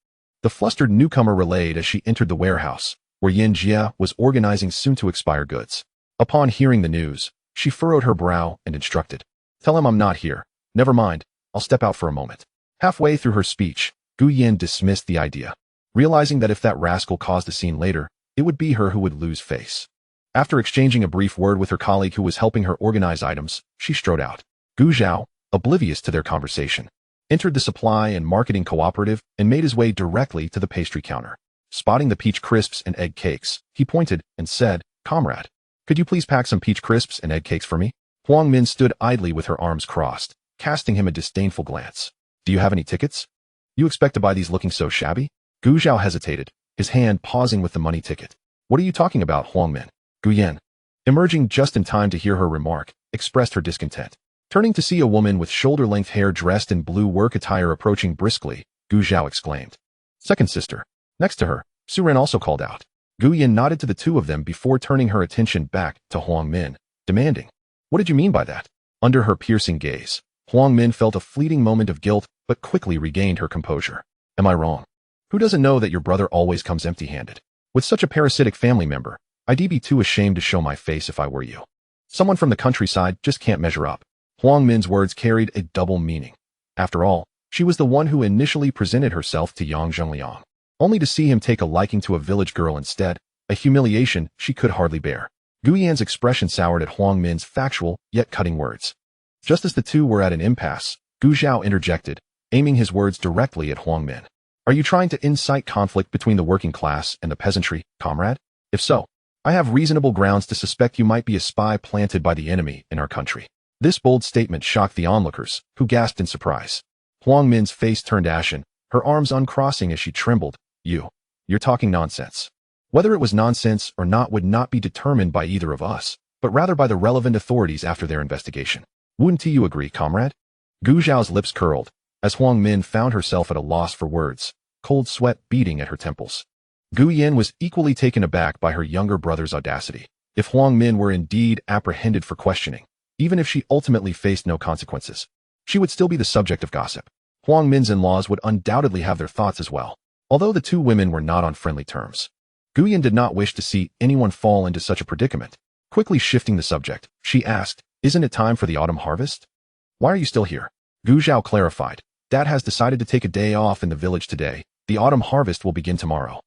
The flustered newcomer relayed as she entered the warehouse, where Yanjie was organizing soon-to-expire goods. Upon hearing the news, she furrowed her brow and instructed, tell him I'm not here. Never mind, I'll step out for a moment. Halfway through her speech, Gu Yan dismissed the idea, realizing that if that rascal caused a scene later, it would be her who would lose face. After exchanging a brief word with her colleague who was helping her organize items, she strode out. Gu Zhao, oblivious to their conversation, entered the supply and marketing cooperative and made his way directly to the pastry counter. Spotting the peach crisps and egg cakes, he pointed and said, comrade, could you please pack some peach crisps and egg cakes for me? Huang Min stood idly with her arms crossed, casting him a disdainful glance. Do you have any tickets? You expect to buy these looking so shabby? Gu Zhao hesitated, his hand pausing with the money ticket. What are you talking about, Huang Min? Gu Yan, emerging just in time to hear her remark, expressed her discontent. Turning to see a woman with shoulder-length hair dressed in blue work attire approaching briskly, Gu Zhao exclaimed. Second sister. Next to her, Su Ran also called out. Gu Yan nodded to the 2 of them before turning her attention back to Huang Min, demanding, what did you mean by that? Under her piercing gaze, Huang Min felt a fleeting moment of guilt but quickly regained her composure. Am I wrong? Who doesn't know that your brother always comes empty-handed? With such a parasitic family member, I'd be too ashamed to show my face if I were you. Someone from the countryside just can't measure up. Huang Min's words carried a double meaning. After all, she was the one who initially presented herself to Yang Zhengliang, only to see him take a liking to a village girl instead, a humiliation she could hardly bear. Gu Yan's expression soured at Huang Min's factual yet cutting words. Just as the 2 were at an impasse, Gu Zhao interjected, aiming his words directly at Huang Min. Are you trying to incite conflict between the working class and the peasantry, comrade? If so, I have reasonable grounds to suspect you might be a spy planted by the enemy in our country. This bold statement shocked the onlookers, who gasped in surprise. Huang Min's face turned ashen, her arms uncrossing as she trembled. You're talking nonsense. Whether it was nonsense or not would not be determined by either of us, but rather by the relevant authorities after their investigation. Wouldn't you agree, comrade? Gu Zhao's lips curled, as Huang Min found herself at a loss for words, cold sweat beating at her temples. Gu Yan was equally taken aback by her younger brother's audacity. If Huang Min were indeed apprehended for questioning, even if she ultimately faced no consequences, she would still be the subject of gossip. Huang Min's in-laws would undoubtedly have their thoughts as well, although the 2 women were not on friendly terms. Gu Yan did not wish to see anyone fall into such a predicament. Quickly shifting the subject, she asked, isn't it time for the autumn harvest? Why are you still here? Gu Zhao clarified, Dad has decided to take a day off in the village today. The autumn harvest will begin tomorrow.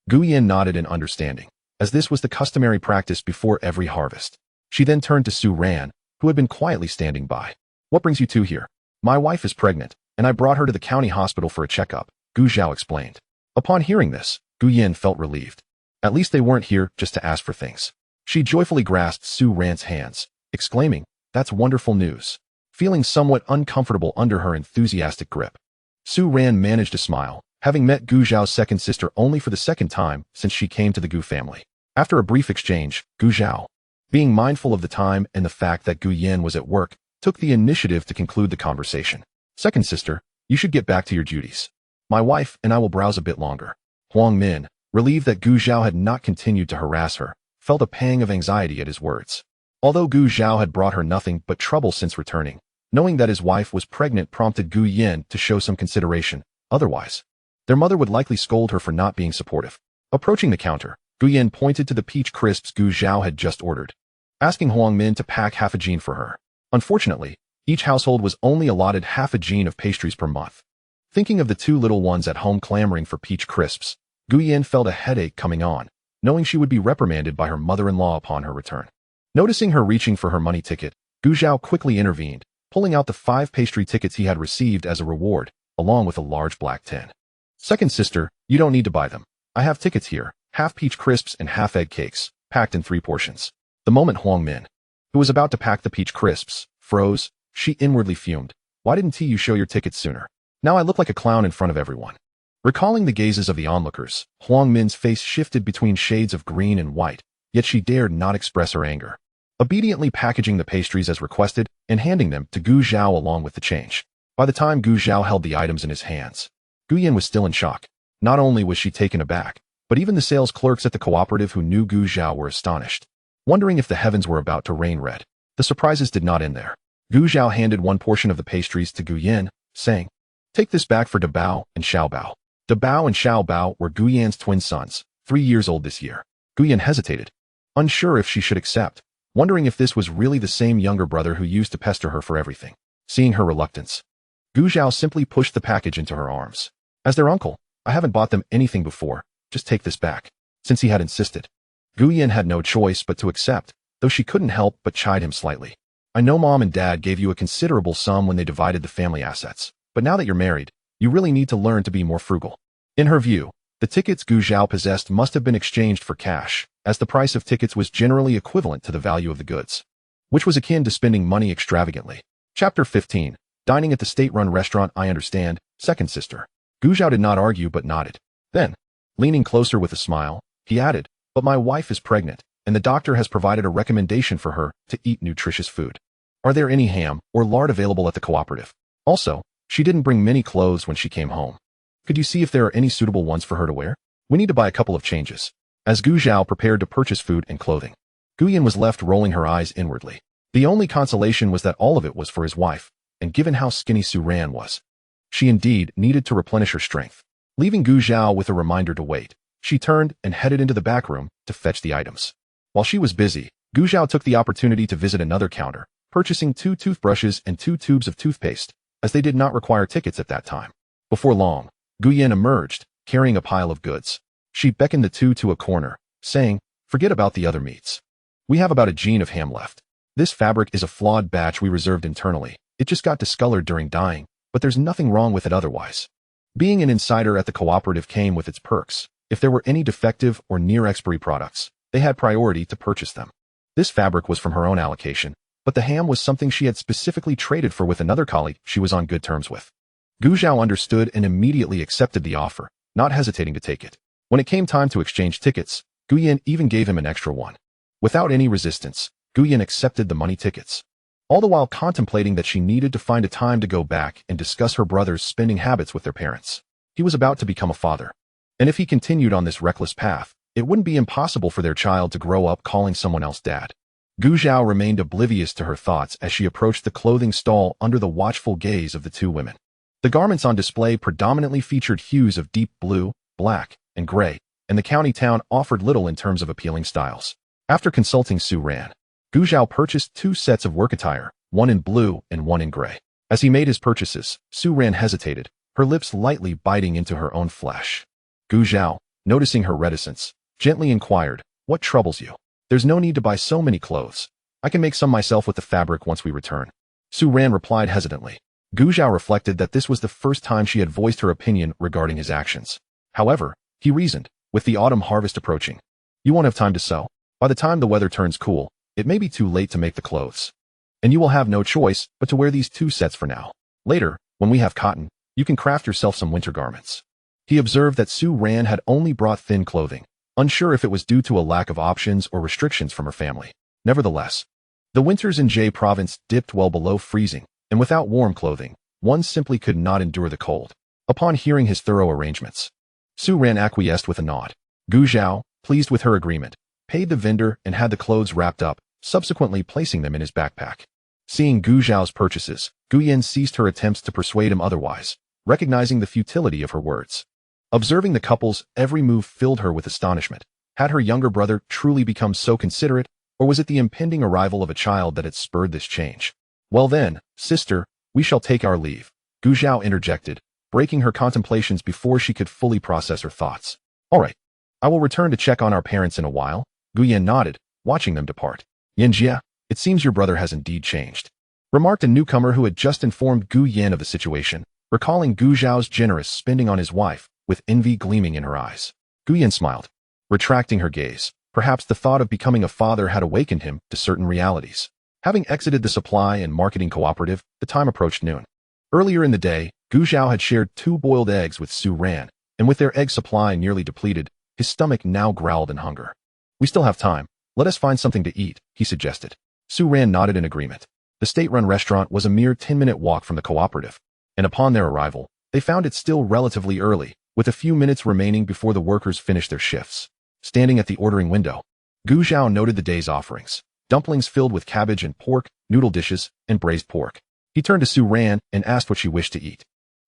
Gu Yan nodded in understanding, as this was the customary practice before every harvest. She then turned to Su Ran, who had been quietly standing by. What brings you 2 here? My wife is pregnant, and I brought her to the county hospital for a checkup, Gu Zhao explained. Upon hearing this, Gu Yan felt relieved. At least they weren't here just to ask for things. She joyfully grasped Su Ran's hands, exclaiming, that's wonderful news. Feeling somewhat uncomfortable under her enthusiastic grip, Su Ran managed to smile, having met Gu Zhao's second sister only for the second time since she came to the Gu family. After a brief exchange, Gu Zhao, being mindful of the time and the fact that Gu Yan was at work, took the initiative to conclude the conversation. Second sister, you should get back to your duties. My wife and I will browse a bit longer. Huang Min, relieved that Gu Zhao had not continued to harass her, felt a pang of anxiety at his words. Although Gu Zhao had brought her nothing but trouble since returning, knowing that his wife was pregnant prompted Gu Yan to show some consideration. Otherwise, their mother would likely scold her for not being supportive. Approaching the counter, Gu Yan pointed to the peach crisps Gu Zhao had just ordered, asking Huang Min to pack half a jean for her. Unfortunately, each household was only allotted half a jean of pastries per month. Thinking of the two little ones at home clamoring for peach crisps, Gu Yan felt a headache coming on, knowing she would be reprimanded by her mother-in-law upon her return. Noticing her reaching for her money ticket, Gu Zhao quickly intervened, pulling out the 5 pastry tickets he had received as a reward, along with a large black tin. Second sister, you don't need to buy them. I have tickets here, half peach crisps and half egg cakes, packed in 3 portions. The moment Huang Min, who was about to pack the peach crisps, froze, she inwardly fumed. Why didn't you show your tickets sooner? Now I look like a clown in front of everyone. Recalling the gazes of the onlookers, Huang Min's face shifted between shades of green and white, yet she dared not express her anger. Obediently packaging the pastries as requested and handing them to Gu Zhao along with the change. By the time Gu Zhao held the items in his hands, Gu Yan was still in shock. Not only was she taken aback, but even the sales clerks at the cooperative who knew Gu Zhao were astonished, wondering if the heavens were about to rain red. The surprises did not end there. Gu Zhao handed one portion of the pastries to Gu Yan, saying, "Take this back for Dabao and Xiaobao." Dabao and Xiaobao were Gu Yan's twin sons, 3 years old this year. Gu Yan hesitated, unsure if she should accept, wondering if this was really the same younger brother who used to pester her for everything. Seeing her reluctance, Gu Zhao simply pushed the package into her arms. As their uncle, I haven't bought them anything before, just take this back. Since he had insisted, Gu Yan had no choice but to accept, though she couldn't help but chide him slightly. I know Mom and Dad gave you a considerable sum when they divided the family assets, but now that you're married, you really need to learn to be more frugal. In her view, the tickets Gu Zhao possessed must have been exchanged for cash, as the price of tickets was generally equivalent to the value of the goods, which was akin to spending money extravagantly. Chapter 15. Dining at the state-run restaurant. I understand, second sister. Gu Zhao did not argue but nodded. Then, leaning closer with a smile, he added, but my wife is pregnant, and the doctor has provided a recommendation for her to eat nutritious food. Are there any ham or lard available at the cooperative? Also, she didn't bring many clothes when she came home. Could you see if there are any suitable ones for her to wear? We need to buy a couple of changes. As Gu Zhao prepared to purchase food and clothing, Gu Yan was left rolling her eyes inwardly. The only consolation was that all of it was for his wife, and given how skinny Su Ran was, she indeed needed to replenish her strength. Leaving Gu Zhao with a reminder to wait, she turned and headed into the back room to fetch the items. While she was busy, Gu Zhao took the opportunity to visit another counter, purchasing 2 toothbrushes and 2 tubes of toothpaste, as they did not require tickets at that time. Before long, Gu Yan emerged, carrying a pile of goods. She beckoned the two to a corner, saying, forget about the other meats. We have about a jean of ham left. This fabric is a flawed batch we reserved internally. It just got discolored during dyeing, but there's nothing wrong with it otherwise. Being an insider at the cooperative came with its perks. If there were any defective or near-expiry products, they had priority to purchase them. This fabric was from her own allocation, but the ham was something she had specifically traded for with another colleague she was on good terms with. Gu Zhao understood and immediately accepted the offer, not hesitating to take it. When it came time to exchange tickets, Gu Yan even gave him an extra one. Without any resistance, Gu Yan accepted the money tickets, all the while contemplating that she needed to find a time to go back and discuss her brother's spending habits with their parents. He was about to become a father, and if he continued on this reckless path, it wouldn't be impossible for their child to grow up calling someone else dad. Gu Zhao remained oblivious to her thoughts as she approached the clothing stall under the watchful gaze of the two women. The garments on display predominantly featured hues of deep blue, black, and gray, and the county town offered little in terms of appealing styles. After consulting Su Ran, Gu Zhao purchased 2 sets of work attire, one in blue and one in gray. As he made his purchases, Su Ran hesitated, her lips lightly biting into her own flesh. Gu Zhao, noticing her reticence, gently inquired, what troubles you? There's no need to buy so many clothes. I can make some myself with the fabric once we return. Su Ran replied hesitantly. Gu Zhao reflected that this was the first time she had voiced her opinion regarding his actions. However, he reasoned, with the autumn harvest approaching, you won't have time to sew. By the time the weather turns cool, it may be too late to make the clothes. And you will have no choice but to wear these 2 sets for now. Later, when we have cotton, you can craft yourself some winter garments. He observed that Su Ran had only brought thin clothing, unsure if it was due to a lack of options or restrictions from her family. Nevertheless, the winters in Zhao province dipped well below freezing, and without warm clothing, one simply could not endure the cold. Upon hearing his thorough arrangements, Su Ran acquiesced with a nod. Gu Zhao, pleased with her agreement, paid the vendor and had the clothes wrapped up, subsequently placing them in his backpack. Seeing Gu Zhao's purchases, Gu Yan ceased her attempts to persuade him otherwise, recognizing the futility of her words. Observing the couple's every move filled her with astonishment. Had her younger brother truly become so considerate, or was it the impending arrival of a child that had spurred this change? Well then, sister, we shall take our leave, Gu Zhao interjected, breaking her contemplations before she could fully process her thoughts. All right. I will return to check on our parents in a while. Gu Yan nodded, watching them depart. Yanjia, it seems your brother has indeed changed, remarked a newcomer who had just informed Gu Yan of the situation, recalling Gu Zhao's generous spending on his wife, with envy gleaming in her eyes. Gu Yan smiled, retracting her gaze. Perhaps the thought of becoming a father had awakened him to certain realities. Having exited the supply and marketing cooperative, the time approached noon. Earlier in the day, Gu Zhao had shared 2 boiled eggs with Su Ran, and with their egg supply nearly depleted, his stomach now growled in hunger. We still have time. Let us find something to eat, he suggested. Su Ran nodded in agreement. The state-run restaurant was a mere 10-minute walk from the cooperative, and upon their arrival, they found it still relatively early, with a few minutes remaining before the workers finished their shifts. Standing at the ordering window, Gu Zhao noted the day's offerings: dumplings filled with cabbage and pork, noodle dishes, and braised pork. He turned to Su Ran and asked what she wished to eat.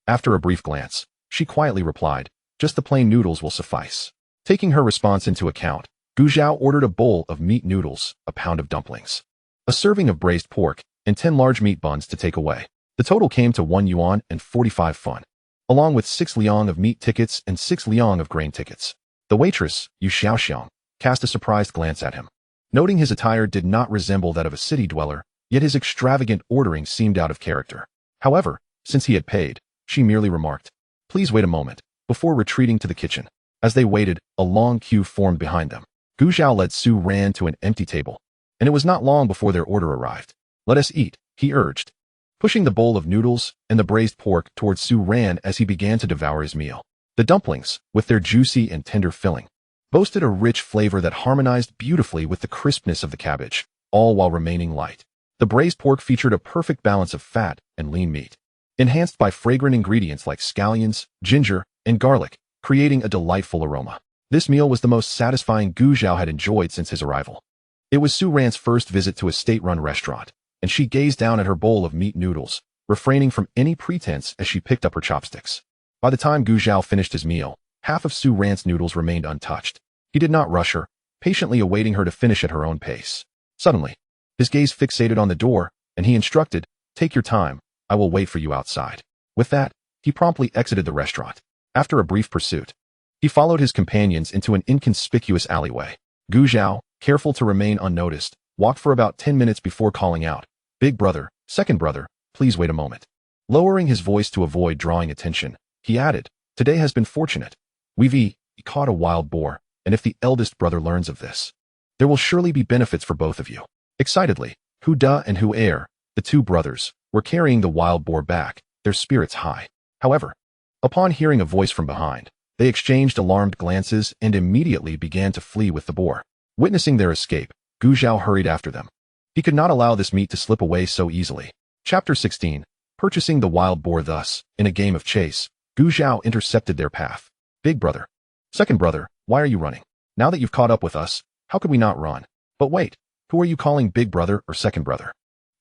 After a brief glance, she quietly replied, "Just the plain noodles will suffice." Taking her response into account, Gu Zhao ordered a bowl of meat noodles, a pound of dumplings, a serving of braised pork, and 10 large meat buns to take away. The total came to 1 yuan and 45 fun, along with 6 liang of meat tickets and 6 liang of grain tickets. The waitress, Yu Xiaoxiang, cast a surprised glance at him. Noting his attire did not resemble that of a city dweller, yet his extravagant ordering seemed out of character. However, since he had paid, she merely remarked, "Please wait a moment," before retreating to the kitchen. As they waited, a long queue formed behind them. Gu Zhao led Su Ran to an empty table, and it was not long before their order arrived. "Let us eat," he urged, pushing the bowl of noodles and the braised pork towards Su Ran as he began to devour his meal. The dumplings, with their juicy and tender filling, boasted a rich flavor that harmonized beautifully with the crispness of the cabbage, all while remaining light. The braised pork featured a perfect balance of fat and lean meat, enhanced by fragrant ingredients like scallions, ginger, and garlic, creating a delightful aroma. This meal was the most satisfying Gu Zhao had enjoyed since his arrival. It was Su Ran's first visit to a state-run restaurant, and she gazed down at her bowl of meat noodles, refraining from any pretense as she picked up her chopsticks. By the time Gu Zhao finished his meal, half of Su Ran's noodles remained untouched. He did not rush her, patiently awaiting her to finish at her own pace. Suddenly, his gaze fixated on the door, and he instructed, "Take your time, I will wait for you outside." With that, he promptly exited the restaurant. After a brief pursuit, he followed his companions into an inconspicuous alleyway. Gu Zhao, careful to remain unnoticed, walked for about 10 minutes before calling out, "Big brother, second brother, please wait a moment." Lowering his voice to avoid drawing attention, he added, "Today has been fortunate. We've caught a wild boar, and if the eldest brother learns of this, there will surely be benefits for both of you." Excitedly, Hu Da and Hu Er, the 2 brothers, were carrying the wild boar back, their spirits high. However, upon hearing a voice from behind, they exchanged alarmed glances and immediately began to flee with the boar. Witnessing their escape, Gu Zhao hurried after them. He could not allow this meat to slip away so easily. Chapter 16. Purchasing the wild boar. Thus, in a game of chase, Gu Zhao intercepted their path. "Big brother, second brother, why are you running? Now that you've caught up with us, how could we not run?" "But wait, who are you calling big brother or second brother?"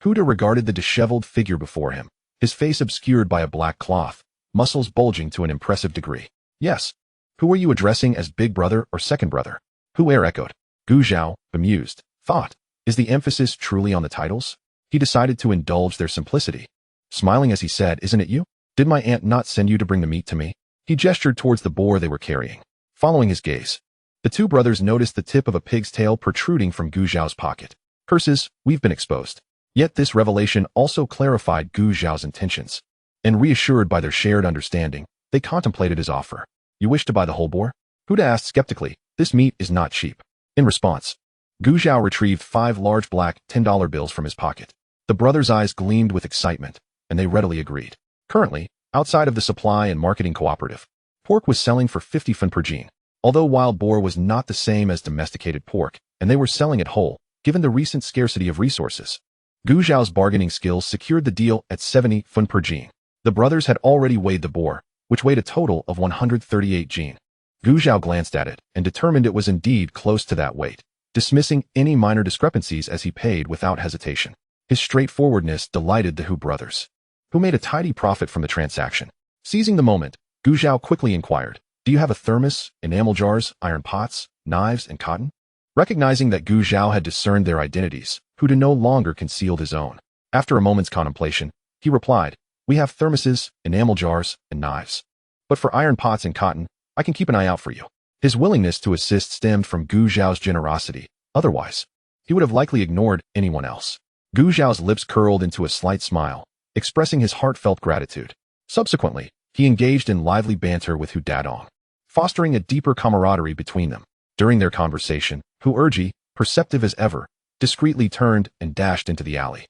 Huda regarded the disheveled figure before him, his face obscured by a black cloth, muscles bulging to an impressive degree. "Yes. Who are you addressing as big brother or second brother?" Hu Er echoed. Gu Zhao, bemused, thought, is the emphasis truly on the titles? He decided to indulge their simplicity. Smiling as he said, "Isn't it you? Did my aunt not send you to bring the meat to me?" He gestured towards the boar they were carrying. Following his gaze, the 2 brothers noticed the tip of a pig's tail protruding from Gu Zhao's pocket. Curses, we've been exposed. Yet this revelation also clarified Gu Zhao's intentions, and reassured by their shared understanding, they contemplated his offer. "You wish to buy the whole boar?" Huda asked skeptically. "This meat is not cheap." In response, Gu Zhao retrieved 5 large black $10 bills from his pocket. The brothers' eyes gleamed with excitement, and they readily agreed. Currently, outside of the supply and marketing cooperative, pork was selling for 50 fun per jin. Although wild boar was not the same as domesticated pork, and they were selling it whole, given the recent scarcity of resources, Gu Zhao's bargaining skills secured the deal at 70 fun per jin. The brothers had already weighed the boar, which weighed a total of 138 jin. Gu Zhao glanced at it and determined it was indeed close to that weight, dismissing any minor discrepancies as he paid without hesitation. His straightforwardness delighted the Hu brothers, who made a tidy profit from the transaction. Seizing the moment, Gu Zhao quickly inquired, "Do you have a thermos, enamel jars, iron pots, knives, and cotton? Recognizing that Gu Zhao had discerned their identities, Hu De no longer concealed his own. After a moment's contemplation, he replied, "We have thermoses, enamel jars, and knives. But for iron pots and cotton, I can keep an eye out for you." His willingness to assist stemmed from Gu Zhao's generosity. Otherwise, he would have likely ignored anyone else. Gu Zhao's lips curled into a slight smile, expressing his heartfelt gratitude. Subsequently, he engaged in lively banter with Hu Dadong, fostering a deeper camaraderie between them. During their conversation, Hu Erji, perceptive as ever, discreetly turned and dashed into the alley,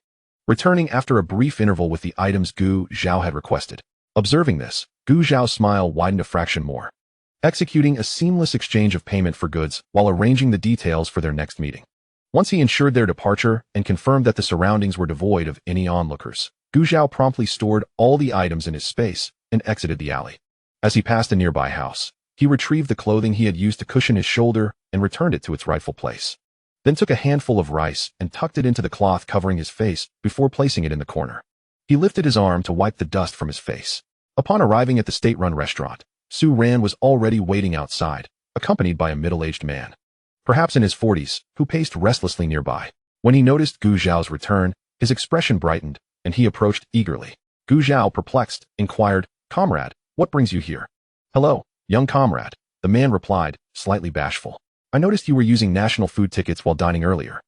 returning after a brief interval with the items Gu Zhao had requested. Observing this, Gu Zhao's smile widened a fraction more, executing a seamless exchange of payment for goods while arranging the details for their next meeting. Once he ensured their departure and confirmed that the surroundings were devoid of any onlookers, Gu Zhao promptly stored all the items in his space and exited the alley. As he passed a nearby house, he retrieved the clothing he had used to cushion his shoulder and returned it to its rightful place. Then took a handful of rice and tucked it into the cloth covering his face before placing it in the corner. He lifted his arm to wipe the dust from his face. Upon arriving at the state-run restaurant, Su Ran was already waiting outside, accompanied by a middle-aged man, perhaps in his 40s, who paced restlessly nearby. When he noticed Gu Zhao's return, his expression brightened, and he approached eagerly. Gu Zhao, perplexed, inquired, "Comrade, what brings you here?" "Hello, young comrade," the man replied, slightly bashful. "I noticed you were using national food tickets while dining earlier.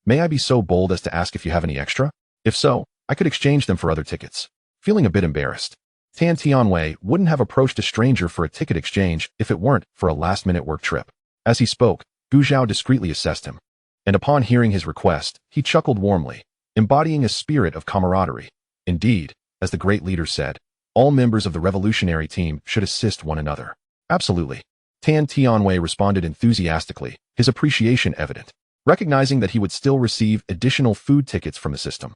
May I be so bold as to ask if you have any extra? If so, I could exchange them for other tickets." Feeling a bit embarrassed, Tan Tianwei wouldn't have approached a stranger for a ticket exchange if it weren't for a last-minute work trip. As he spoke, Gu Zhao discreetly assessed him, and upon hearing his request, he chuckled warmly, embodying a spirit of camaraderie. Indeed, as the great leader said, all members of the revolutionary team should assist one another. "Absolutely." Tan Tianwei responded enthusiastically, his appreciation evident, recognizing that he would still receive additional food tickets from the system.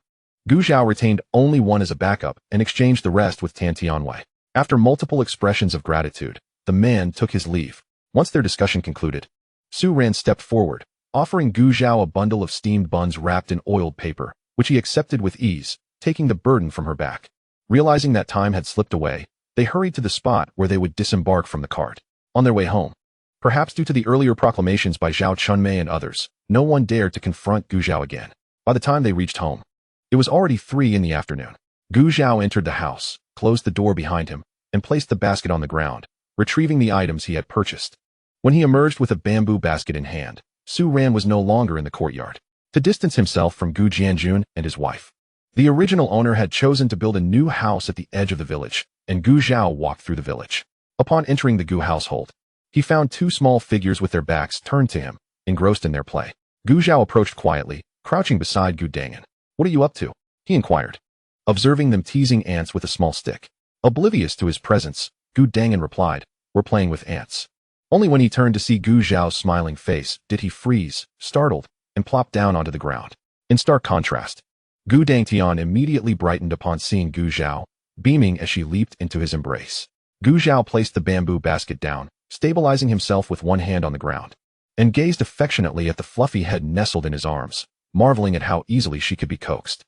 Gu Zhao retained only one as a backup and exchanged the rest with Tan Tianwei. After multiple expressions of gratitude, the man took his leave. Once their discussion concluded, Su Ran stepped forward, offering Gu Zhao a bundle of steamed buns wrapped in oiled paper, which he accepted with ease, taking the burden from her back. Realizing that time had slipped away, they hurried to the spot where they would disembark from the cart. On their way home, perhaps due to the earlier proclamations by Zhao Chunmei and others, no one dared to confront Gu Zhao again. By the time they reached home, it was already 3 in the afternoon. Gu Zhao entered the house, closed the door behind him, and placed the basket on the ground, retrieving the items he had purchased. When he emerged with a bamboo basket in hand, Su Ran was no longer in the courtyard. To distance himself from Gu Jianjun and his wife, the original owner had chosen to build a new house at the edge of the village, and Gu Zhao walked through the village. Upon entering the Gu household, he found 2 small figures with their backs turned to him, engrossed in their play. Gu Zhao approached quietly, crouching beside Gu Dangan. "What are you up to?" he inquired, observing them teasing ants with a small stick. Oblivious to his presence, Gu Dangan replied, "We're playing with ants." Only when he turned to see Gu Zhao's smiling face did he freeze, startled, and plop down onto the ground. In stark contrast, Gu Dangtian immediately brightened upon seeing Gu Zhao, beaming as she leaped into his embrace. Gu Zhao placed the bamboo basket down, stabilizing himself with one hand on the ground, and gazed affectionately at the fluffy head nestled in his arms, marveling at how easily she could be coaxed.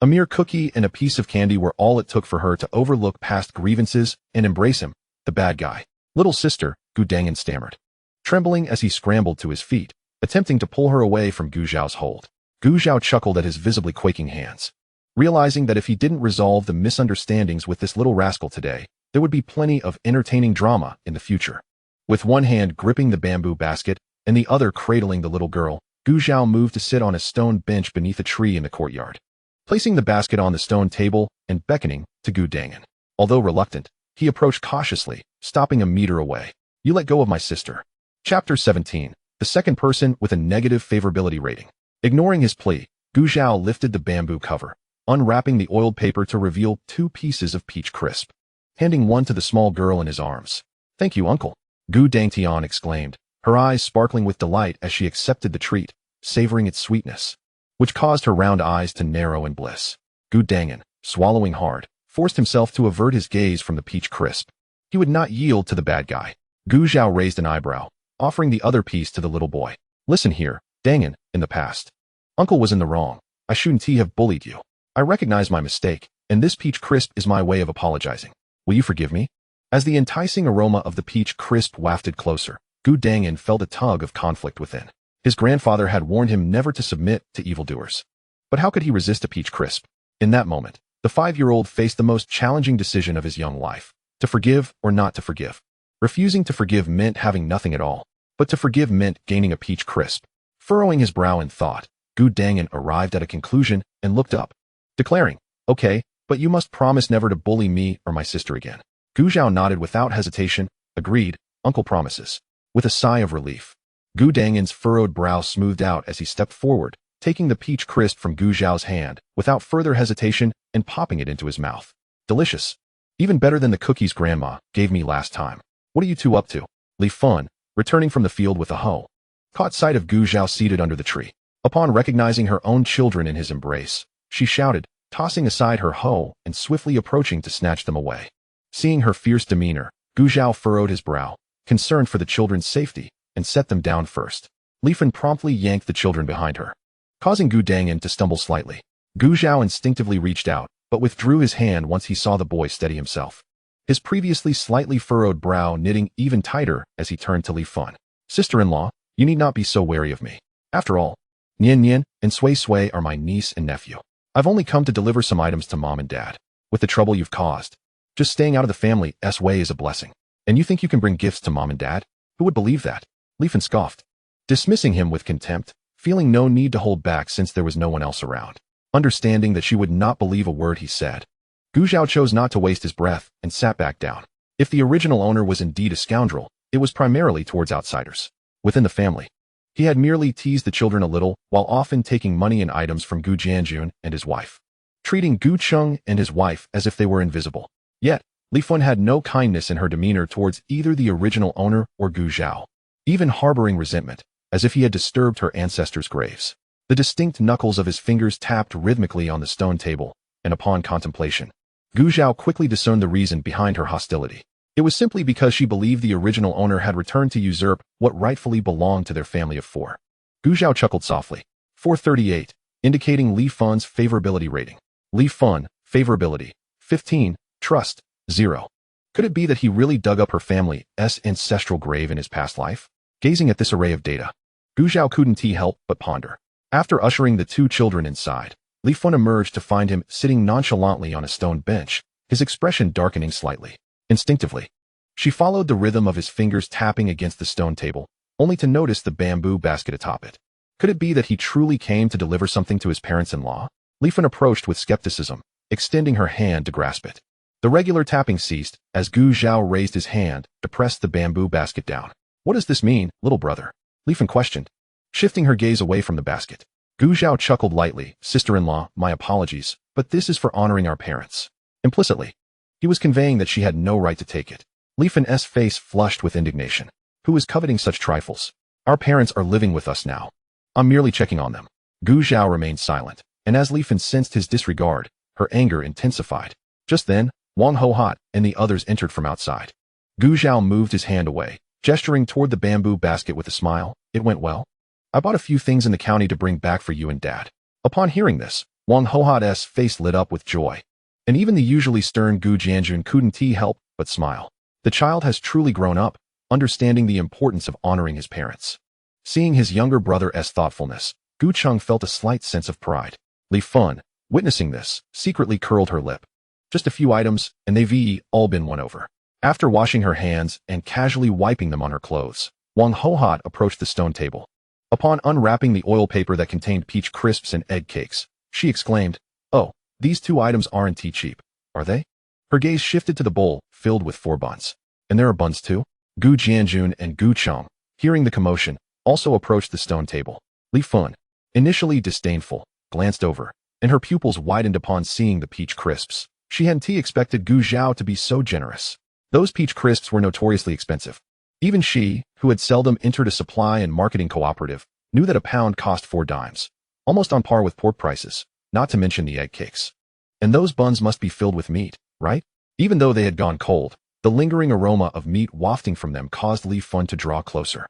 A mere cookie and a piece of candy were all it took for her to overlook past grievances and embrace him, the bad guy. "Little sister," Gu Dangan stammered, trembling as he scrambled to his feet, attempting to pull her away from Gu Zhao's hold. Gu Zhao chuckled at his visibly quaking hands, realizing that if he didn't resolve the misunderstandings with this little rascal today, there would be plenty of entertaining drama in the future. With one hand gripping the bamboo basket and the other cradling the little girl, Gu Zhao moved to sit on a stone bench beneath a tree in the courtyard, placing the basket on the stone table and beckoning to Gu Dangan. Although reluctant, he approached cautiously, stopping a meter away. "You let go of my sister." Chapter 17. The second person with a negative favorability rating. Ignoring his plea, Gu Zhao lifted the bamboo cover, unwrapping the oiled paper to reveal 2 pieces of peach crisp, handing one to the small girl in his arms. "Thank you, uncle," Gu Dangtian exclaimed, her eyes sparkling with delight as she accepted the treat, savoring its sweetness, which caused her round eyes to narrow in bliss. Gu Dangan, swallowing hard, forced himself to avert his gaze from the peach crisp. He would not yield to the bad guy. Gu Zhao raised an eyebrow, offering the other piece to the little boy. "Listen here, Dangan, in the past, Uncle was in the wrong. I shouldn't have bullied you. I recognize my mistake, and this peach crisp is my way of apologizing. Will you forgive me?" As the enticing aroma of the peach crisp wafted closer, Gu Dangin felt a tug of conflict within. His grandfather had warned him never to submit to evildoers. But how could he resist a peach crisp? In that moment, the 5-year-old faced the most challenging decision of his young life: to forgive or not to forgive. Refusing to forgive meant having nothing at all, but to forgive meant gaining a peach crisp. Furrowing his brow in thought, Gu Dangin arrived at a conclusion and looked up, declaring, "Okay, but you must promise never to bully me or my sister again." Gu Zhao nodded without hesitation. "Agreed, uncle promises." With a sigh of relief, Gu Dangin's furrowed brow smoothed out as he stepped forward, taking the peach crisp from Gu Zhao's hand without further hesitation and popping it into his mouth. "Delicious. Even better than the cookies Grandma gave me last time. What are you two up to?" Li Fun, returning from the field with a hoe, caught sight of Gu Zhao seated under the tree. Upon recognizing her own children in his embrace, she shouted, tossing aside her hoe and swiftly approaching to snatch them away. Seeing her fierce demeanor, Gu Zhao furrowed his brow, concerned for the children's safety, and set them down first. Li Fun promptly yanked the children behind her, causing Gu Dangin to stumble slightly. Gu Zhao instinctively reached out, but withdrew his hand once he saw the boy steady himself, his previously slightly furrowed brow knitting even tighter as he turned to Li Fun. "Sister-in-law, you need not be so wary of me. After all, Nian Nian and Sui Sui are my niece and nephew. I've only come to deliver some items to Mom and Dad. With the trouble you've caused, just staying out of the family's way is a blessing. And you think you can bring gifts to Mom and Dad? Who would believe that?" Li Fun scoffed, dismissing him with contempt, feeling no need to hold back since there was no one else around. Understanding that she would not believe a word he said, Gu Zhao chose not to waste his breath and sat back down. If the original owner was indeed a scoundrel, it was primarily towards outsiders. Within the family, he had merely teased the children a little while often taking money and items from Gu Jianjun and his wife, treating Gu Cheng and his wife as if they were invisible. Yet, Li Fun had no kindness in her demeanor towards either the original owner or Gu Zhao, even harboring resentment, as if he had disturbed her ancestors' graves. The distinct knuckles of his fingers tapped rhythmically on the stone table, and upon contemplation, Gu Zhao quickly discerned the reason behind her hostility. It was simply because she believed the original owner had returned to usurp what rightfully belonged to their family of 4. Gu Zhao chuckled softly. 438, indicating Li Fun's favorability rating. Li Fun, favorability, 15, trust, 0. Could it be that he really dug up her family's ancestral grave in his past life? Gazing at this array of data, Gu Zhao couldn't help but ponder. After ushering the 2 children inside, Li Fun emerged to find him sitting nonchalantly on a stone bench, his expression darkening slightly. Instinctively, she followed the rhythm of his fingers tapping against the stone table, only to notice the bamboo basket atop it. Could it be that he truly came to deliver something to his parents-in-law? Li Fun approached with skepticism, extending her hand to grasp it. The regular tapping ceased as Gu Zhao raised his hand to press the bamboo basket down. "What does this mean, little brother?" Li Fun questioned, shifting her gaze away from the basket. Gu Zhao chuckled lightly. "Sister-in-law, my apologies, but this is for honoring our parents." Implicitly, he was conveying that she had no right to take it. Li Fun's face flushed with indignation. Who is coveting such trifles? Our parents are living with us now. I'm merely checking on them. Gu Zhao remained silent, and as Li Fun sensed his disregard, her anger intensified. Just then, Wang Hohat and the others entered from outside. Gu Zhao moved his hand away, gesturing toward the bamboo basket with a smile. "It went well. I bought a few things in the county to bring back for you and Dad." Upon hearing this, Wang Hohat's face lit up with joy, and even the usually stern Gu Jianjun couldn't help but smile. The child has truly grown up, understanding the importance of honoring his parents. Seeing his younger brother's thoughtfulness, Gu Cheng felt a slight sense of pride. Li Fun, witnessing this, secretly curled her lip. Just a few items, and they've all been won over. After washing her hands and casually wiping them on her clothes, Wang Hohat approached the stone table. Upon unwrapping the oil paper that contained peach crisps and egg cakes, she exclaimed, "Oh, these 2 items aren't cheap, are they?" Her gaze shifted to the bowl, filled with 4 buns. "And there are buns too?" Gu Jianjun and Gu Cheng, hearing the commotion, also approached the stone table. Li Fun, initially disdainful, glanced over, and her pupils widened upon seeing the peach crisps. She hadn't expected Gu Zhao to be so generous. Those peach crisps were notoriously expensive. Even she, who had seldom entered a supply and marketing cooperative, knew that a pound cost 4 dimes, almost on par with pork prices, not to mention the egg cakes. And those buns must be filled with meat, right? Even though they had gone cold, the lingering aroma of meat wafting from them caused Li Fun to draw closer,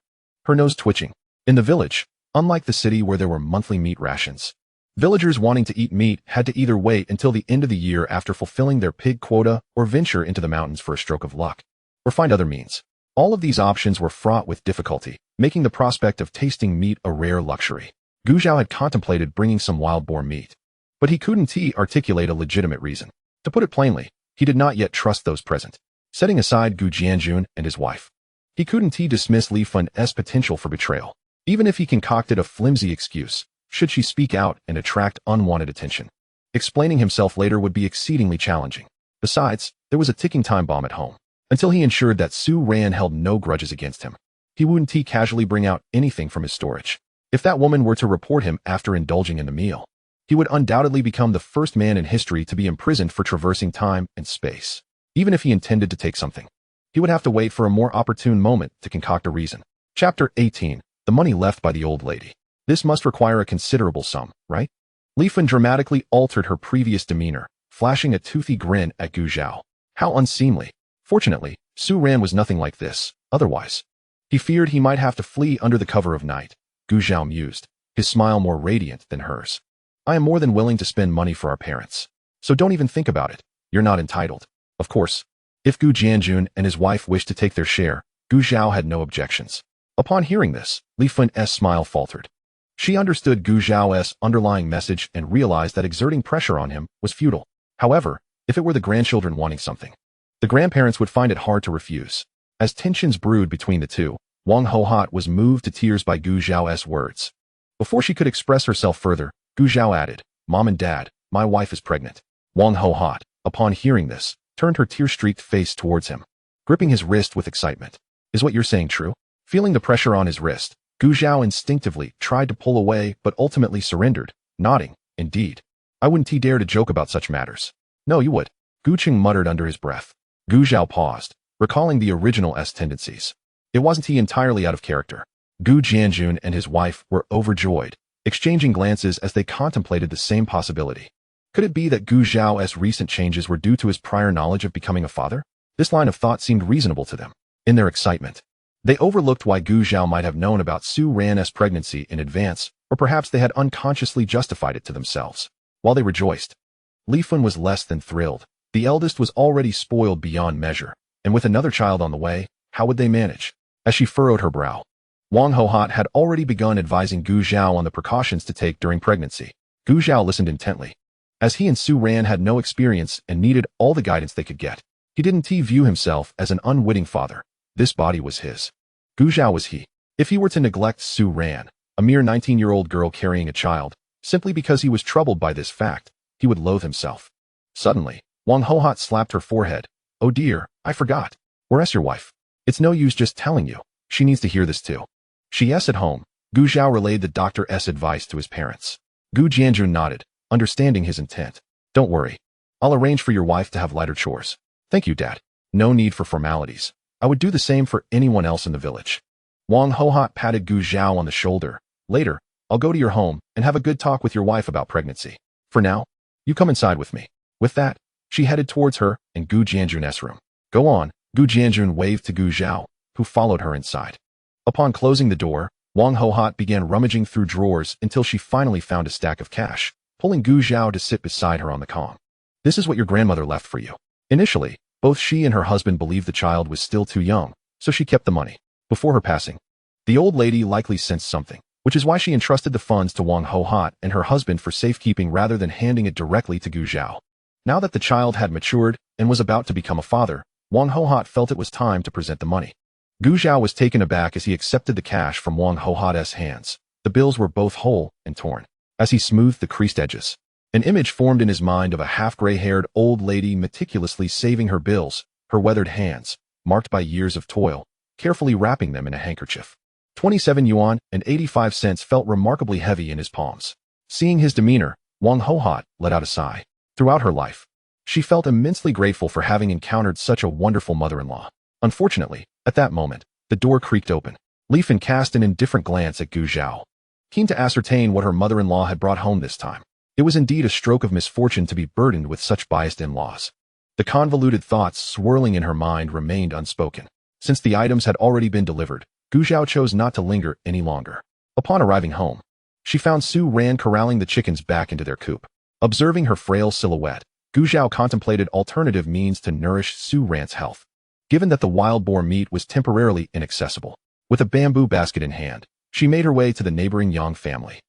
her nose twitching. In the village, unlike the city where there were monthly meat rations, villagers wanting to eat meat had to either wait until the end of the year after fulfilling their pig quota or venture into the mountains for a stroke of luck, or find other means. All of these options were fraught with difficulty, making the prospect of tasting meat a rare luxury. Gu Zhao had contemplated bringing some wild boar meat, but he couldn't articulate a legitimate reason. To put it plainly, he did not yet trust those present. Setting aside Gu Jianjun and his wife, he couldn't dismiss Li Fun's potential for betrayal. Even if he concocted a flimsy excuse, should she speak out and attract unwanted attention, explaining himself later would be exceedingly challenging. Besides, there was a ticking time bomb at home. Until he ensured that Su Ran held no grudges against him, he wouldn't casually bring out anything from his storage. If that woman were to report him after indulging in the meal, he would undoubtedly become the first man in history to be imprisoned for traversing time and space. Even if he intended to take something, he would have to wait for a more opportune moment to concoct a reason. Chapter 18. The money left by the old lady. This must require a considerable sum, right? Li Fun dramatically altered her previous demeanor, flashing a toothy grin at Gu Zhao. How unseemly. Fortunately, Su Ran was nothing like this. Otherwise, he feared he might have to flee under the cover of night. Gu Zhao mused, his smile more radiant than hers. I am more than willing to spend money for our parents. So don't even think about it. You're not entitled. Of course, if Gu Jianjun and his wife wished to take their share, Gu Zhao had no objections. Upon hearing this, Li Fun's smile faltered. She understood Gu Zhao's underlying message and realized that exerting pressure on him was futile. However, if it were the grandchildren wanting something, the grandparents would find it hard to refuse. As tensions brewed between the two, Wang Hohat was moved to tears by Gu Zhao's words. Before she could express herself further, Gu Zhao added, Mom and Dad, my wife is pregnant. Wang Hohat, upon hearing this, turned her tear-streaked face towards him, gripping his wrist with excitement. Is what you're saying true? Feeling the pressure on his wrist, Gu Zhao instinctively tried to pull away but ultimately surrendered, nodding, indeed. I wouldn't dare to joke about such matters. No, you would. Gu Qing muttered under his breath. Gu Zhao paused, recalling the original tendencies. It wasn't he entirely out of character. Gu Jianjun and his wife were overjoyed, exchanging glances as they contemplated the same possibility. Could it be that Gu Zhao's recent changes were due to his prior knowledge of becoming a father? This line of thought seemed reasonable to them. In their excitement, they overlooked why Gu Zhao might have known about Su Ran's pregnancy in advance, or perhaps they had unconsciously justified it to themselves. While they rejoiced, Li Fun was less than thrilled. The eldest was already spoiled beyond measure, and with another child on the way, how would they manage? As she furrowed her brow, Wang Hohat had already begun advising Gu Zhao on the precautions to take during pregnancy. Gu Zhao listened intently. As he and Su Ran had no experience and needed all the guidance they could get, he didn't view himself as an unwitting father. This body was his. Gu Zhao was he. If he were to neglect Su Ran, a mere 19-year-old girl carrying a child, simply because he was troubled by this fact, he would loathe himself. Suddenly, Wang Hohat slapped her forehead. Oh dear, I forgot. Where's your wife? It's no use just telling you. She needs to hear this too. She's at home. Gu Zhao relayed the doctor's advice to his parents. Gu Jianjun nodded, understanding his intent. Don't worry. I'll arrange for your wife to have lighter chores. Thank you, Dad. No need for formalities. I would do the same for anyone else in the village. Wang Hohat patted Gu Zhao on the shoulder. Later, I'll go to your home and have a good talk with your wife about pregnancy. For now, you come inside with me. With that, she headed towards her and Gu Jianjun's room. Go on, Gu Jianjun waved to Gu Zhao, who followed her inside. Upon closing the door, Wang Hohat began rummaging through drawers until she finally found a stack of cash, pulling Gu Zhao to sit beside her on the calm. This is what your grandmother left for you. Initially, both she and her husband believed the child was still too young, so she kept the money. Before her passing, the old lady likely sensed something, which is why she entrusted the funds to Wang Hohat and her husband for safekeeping rather than handing it directly to Gu Zhao. Now that the child had matured and was about to become a father, Wang Hohat felt it was time to present the money. Gu Zhao was taken aback as he accepted the cash from Wang Hohat's hands. The bills were both whole and torn. As he smoothed the creased edges, an image formed in his mind of a half-gray-haired old lady meticulously saving her bills, her weathered hands, marked by years of toil, carefully wrapping them in a handkerchief. 27 yuan and 85 cents felt remarkably heavy in his palms. Seeing his demeanor, Wang Hohat let out a sigh. Throughout her life, she felt immensely grateful for having encountered such a wonderful mother-in-law. Unfortunately, at that moment, the door creaked open. Li Fun cast an indifferent glance at Gu Zhao, keen to ascertain what her mother-in-law had brought home this time. It was indeed a stroke of misfortune to be burdened with such biased in-laws. The convoluted thoughts swirling in her mind remained unspoken. Since the items had already been delivered, Gu Zhao chose not to linger any longer. Upon arriving home, she found Su Ran corralling the chickens back into their coop. Observing her frail silhouette, Gu Zhao contemplated alternative means to nourish Su Ran's health. given that the wild boar meat was temporarily inaccessible. With a bamboo basket in hand, she made her way to the neighboring Yang family.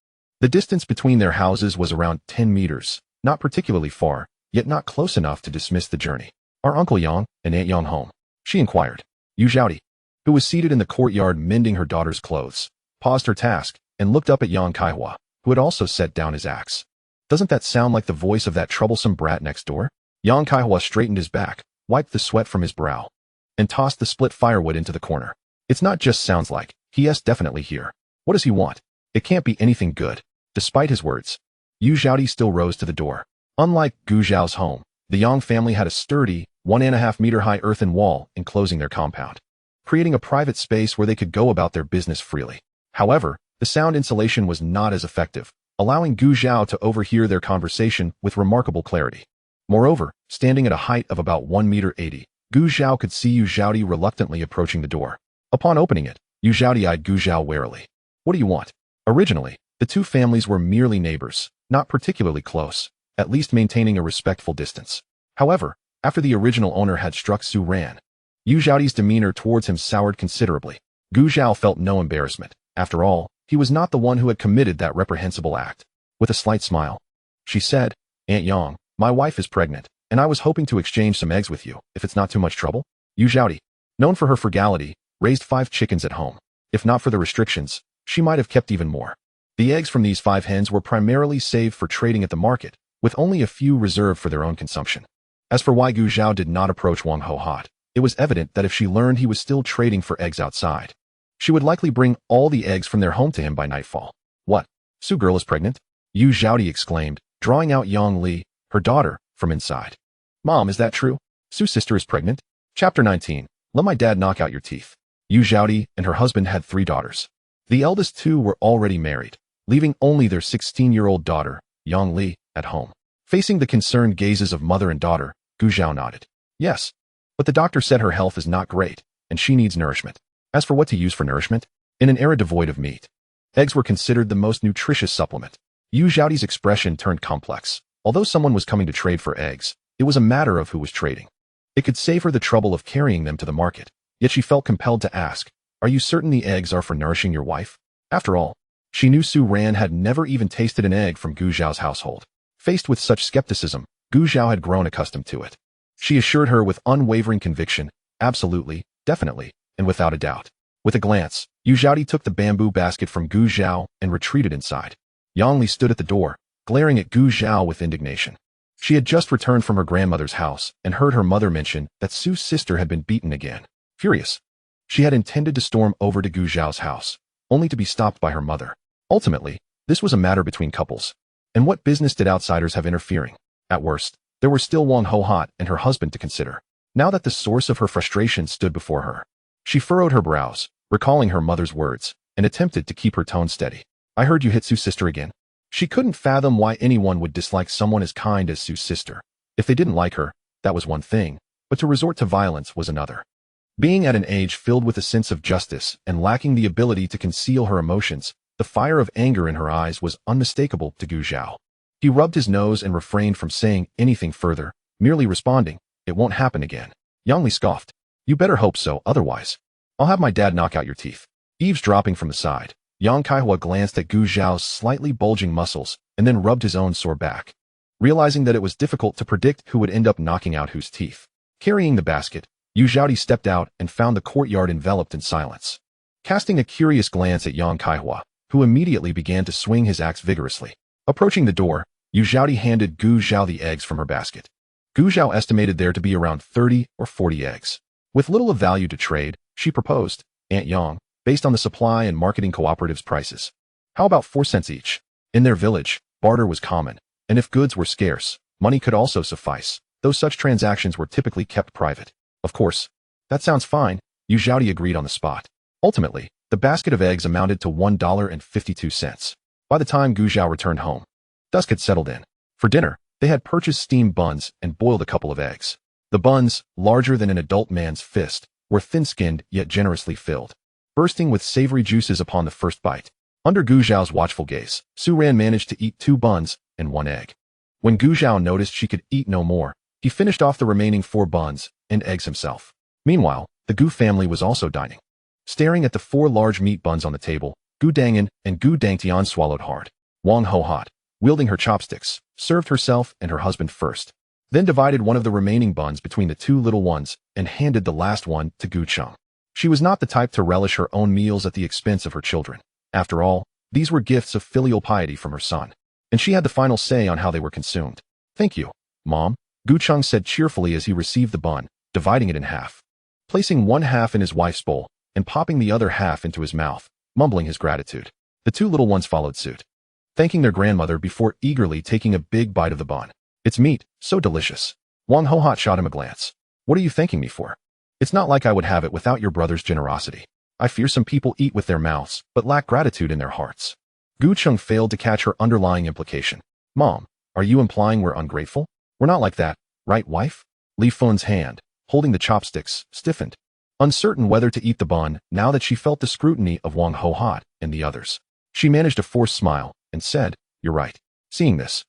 The distance between their houses was around 10 meters, not particularly far, yet not close enough to dismiss the journey. "Are Uncle Yang and Aunt Yang home?" she inquired. Yu Zhaodi, who was seated in the courtyard mending her daughter's clothes, paused her task and looked up at Yang Kaihua, who had also set down his axe. "Doesn't that sound like the voice of that troublesome brat next door?" Yang Kaihua straightened his back, wiped the sweat from his brow, and tossed the split firewood into the corner. "It's not just sounds like, he is definitely here. What does he want? It can't be anything good." Despite his words, Yu Zhaodi still rose to the door. Unlike Gu Zhao's home, the Yang family had a sturdy, 1.5-meter-high earthen wall enclosing their compound, creating a private space where they could go about their business freely. However, the sound insulation was not as effective, allowing Gu Zhao to overhear their conversation with remarkable clarity. Moreover, standing at a height of about 1.80 meters, Gu Zhao could see Yu Zhaodi reluctantly approaching the door. Upon opening it, Yu Zhaodi eyed Gu Zhao warily. "What do you want?" Originally, the two families were merely neighbors, not particularly close, at least maintaining a respectful distance. However, after the original owner had struck Su Ran, Yu Zhaodi's demeanor towards him soured considerably. Gu Zhao felt no embarrassment. After all, he was not the one who had committed that reprehensible act. With a slight smile, she said, "Aunt Yang, my wife is pregnant, and I was hoping to exchange some eggs with you, if it's not too much trouble." Yu Zhaodi, known for her frugality, raised 5 chickens at home. If not for the restrictions, she might have kept even more. The eggs from these 5 hens were primarily saved for trading at the market, with only a few reserved for their own consumption. As for why Gu Zhao did not approach Wang Ho hot, it was evident that if she learned he was still trading for eggs outside, she would likely bring all the eggs from their home to him by nightfall. "What? Su girl is pregnant?" Yu Zhaodi exclaimed, drawing out Yang Li, her daughter, from inside. "Mom, is that true? Su's sister is pregnant?" Chapter 19. Let my dad knock out your teeth. Yu Zhaodi and her husband had 3 daughters. The eldest 2 were already married, leaving only their 16-year-old daughter, Yang Li, at home. Facing the concerned gazes of mother and daughter, Gu Zhao nodded. "Yes, but the doctor said her health is not great, and she needs nourishment." As for what to use for nourishment, in an era devoid of meat, eggs were considered the most nutritious supplement. Yu Zhaodi's expression turned complex. Although someone was coming to trade for eggs, it was a matter of who was trading. It could save her the trouble of carrying them to the market, yet she felt compelled to ask, "Are you certain the eggs are for nourishing your wife?" After all, she knew Su Ran had never even tasted an egg from Gu Zhao's household. Faced with such skepticism, Gu Zhao had grown accustomed to it. She assured her with unwavering conviction, "Absolutely, definitely, and without a doubt." With a glance, Yu Zhaodi took the bamboo basket from Gu Zhao and retreated inside. Yang Li stood at the door, glaring at Gu Zhao with indignation. She had just returned from her grandmother's house and heard her mother mention that Su's sister had been beaten again. Furious, she had intended to storm over to Gu Zhao's house, only to be stopped by her mother. Ultimately, this was a matter between couples. And what business did outsiders have interfering? At worst, there were still Wang Ho Hot and her husband to consider. Now that the source of her frustration stood before her, she furrowed her brows, recalling her mother's words, and attempted to keep her tone steady. "I heard you hit Su's sister again." She couldn't fathom why anyone would dislike someone as kind as Su's sister. If they didn't like her, that was one thing, but to resort to violence was another. Being at an age filled with a sense of justice and lacking the ability to conceal her emotions, the fire of anger in her eyes was unmistakable to Gu Zhao. He rubbed his nose and refrained from saying anything further, merely responding, "It won't happen again." Yang Li scoffed. "You better hope so, otherwise I'll have my dad knock out your teeth." Eavesdropping from the side, Yang Kaihua glanced at Gu Zhao's slightly bulging muscles and then rubbed his own sore back, realizing that it was difficult to predict who would end up knocking out whose teeth. Carrying the basket, Yu Zhaodi stepped out and found the courtyard enveloped in silence. Casting a curious glance at Yang Kaihua, who immediately began to swing his axe vigorously. Approaching the door, Yu Zhaodi handed Gu Zhao the eggs from her basket. Gu Zhao estimated there to be around 30 or 40 eggs. With little of value to trade, she proposed, "Aunt Yang, based on the supply and marketing cooperative's prices. How about 4 cents each?" In their village, barter was common, and if goods were scarce, money could also suffice, though such transactions were typically kept private. "Of course. That sounds fine," Yu Zhaodi agreed on the spot. Ultimately, the basket of eggs amounted to $1.52. By the time Gu Zhao returned home, dusk had settled in. For dinner, they had purchased steamed buns and boiled a couple of eggs. The buns, larger than an adult man's fist, were thin-skinned yet generously filled, bursting with savory juices upon the first bite. Under Gu Zhao's watchful gaze, Su Ran managed to eat 2 buns and 1 egg. When Gu Zhao noticed she could eat no more, he finished off the remaining 4 buns and eggs himself. Meanwhile, the Gu family was also dining. Staring at the 4 large meat buns on the table, Gu Dangan and Gu Dangtian swallowed hard. Wang Hohat, wielding her chopsticks, served herself and her husband first, then divided one of the remaining buns between the 2 little ones and handed the last one to Gu Cheng. She was not the type to relish her own meals at the expense of her children. After all, these were gifts of filial piety from her son, and she had the final say on how they were consumed. "Thank you, Mom," Gu Cheng said cheerfully as he received the bun, dividing it in half. Placing one half in his wife's bowl and popping the other half into his mouth, mumbling his gratitude. The 2 little ones followed suit, thanking their grandmother before eagerly taking a big bite of the bun. "It's meat, so delicious." Wang Hohat shot him a glance. "What are you thanking me for? It's not like I would have it without your brother's generosity. I fear some people eat with their mouths, but lack gratitude in their hearts." Gu Cheng failed to catch her underlying implication. "Mom, are you implying we're ungrateful? We're not like that, right, wife?" Li Fun's hand, holding the chopsticks, stiffened, uncertain whether to eat the bun now that she felt the scrutiny of Wang Hohat and the others. She managed a forced smile and said, "You're right." Seeing this,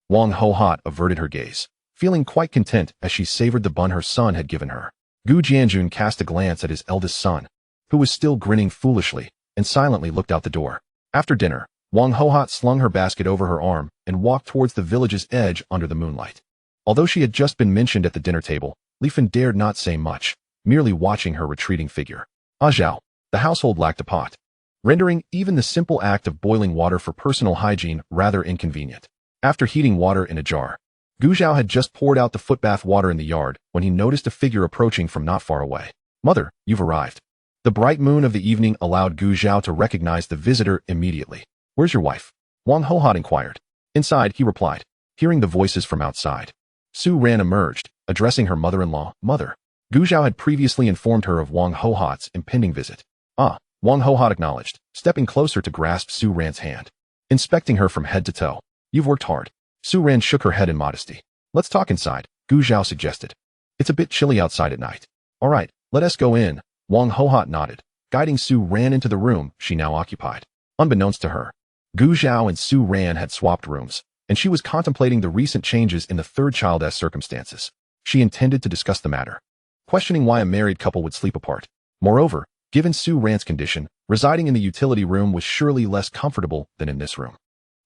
Wang Hohat averted her gaze, feeling quite content as she savored the bun her son had given her. Gu Jianjun cast a glance at his eldest son, who was still grinning foolishly, and silently looked out the door. After dinner, Wang Hohat slung her basket over her arm and walked towards the village's edge under the moonlight. Although she had just been mentioned at the dinner table, Li Fun dared not say much, merely watching her retreating figure. Zhao, the household lacked a pot, rendering even the simple act of boiling water for personal hygiene rather inconvenient. After heating water in a jar, Gu Zhao had just poured out the footbath water in the yard when he noticed a figure approaching from not far away. "Mother, you've arrived." The bright moon of the evening allowed Gu Zhao to recognize the visitor immediately. "Where's your wife?" Wang Hohat inquired. "Inside," he replied, hearing the voices from outside. Su Ran emerged, addressing her mother-in-law, "Mother." Gu Zhao had previously informed her of Wang Hohat's impending visit. "Ah," Wang Hohat acknowledged, stepping closer to grasp Su Ran's hand, inspecting her from head to toe. "You've worked hard." Su Ran shook her head in modesty. "Let's talk inside," Gu Zhao suggested. "It's a bit chilly outside at night." "All right, let us go in." Wang Hohat nodded, guiding Su Ran into the room she now occupied. Unbeknownst to her, Gu Zhao and Su Ran had swapped rooms, and she was contemplating the recent changes in the third child's circumstances. She intended to discuss the matter, questioning why a married couple would sleep apart. Moreover, given Su Ran's condition, residing in the utility room was surely less comfortable than in this room,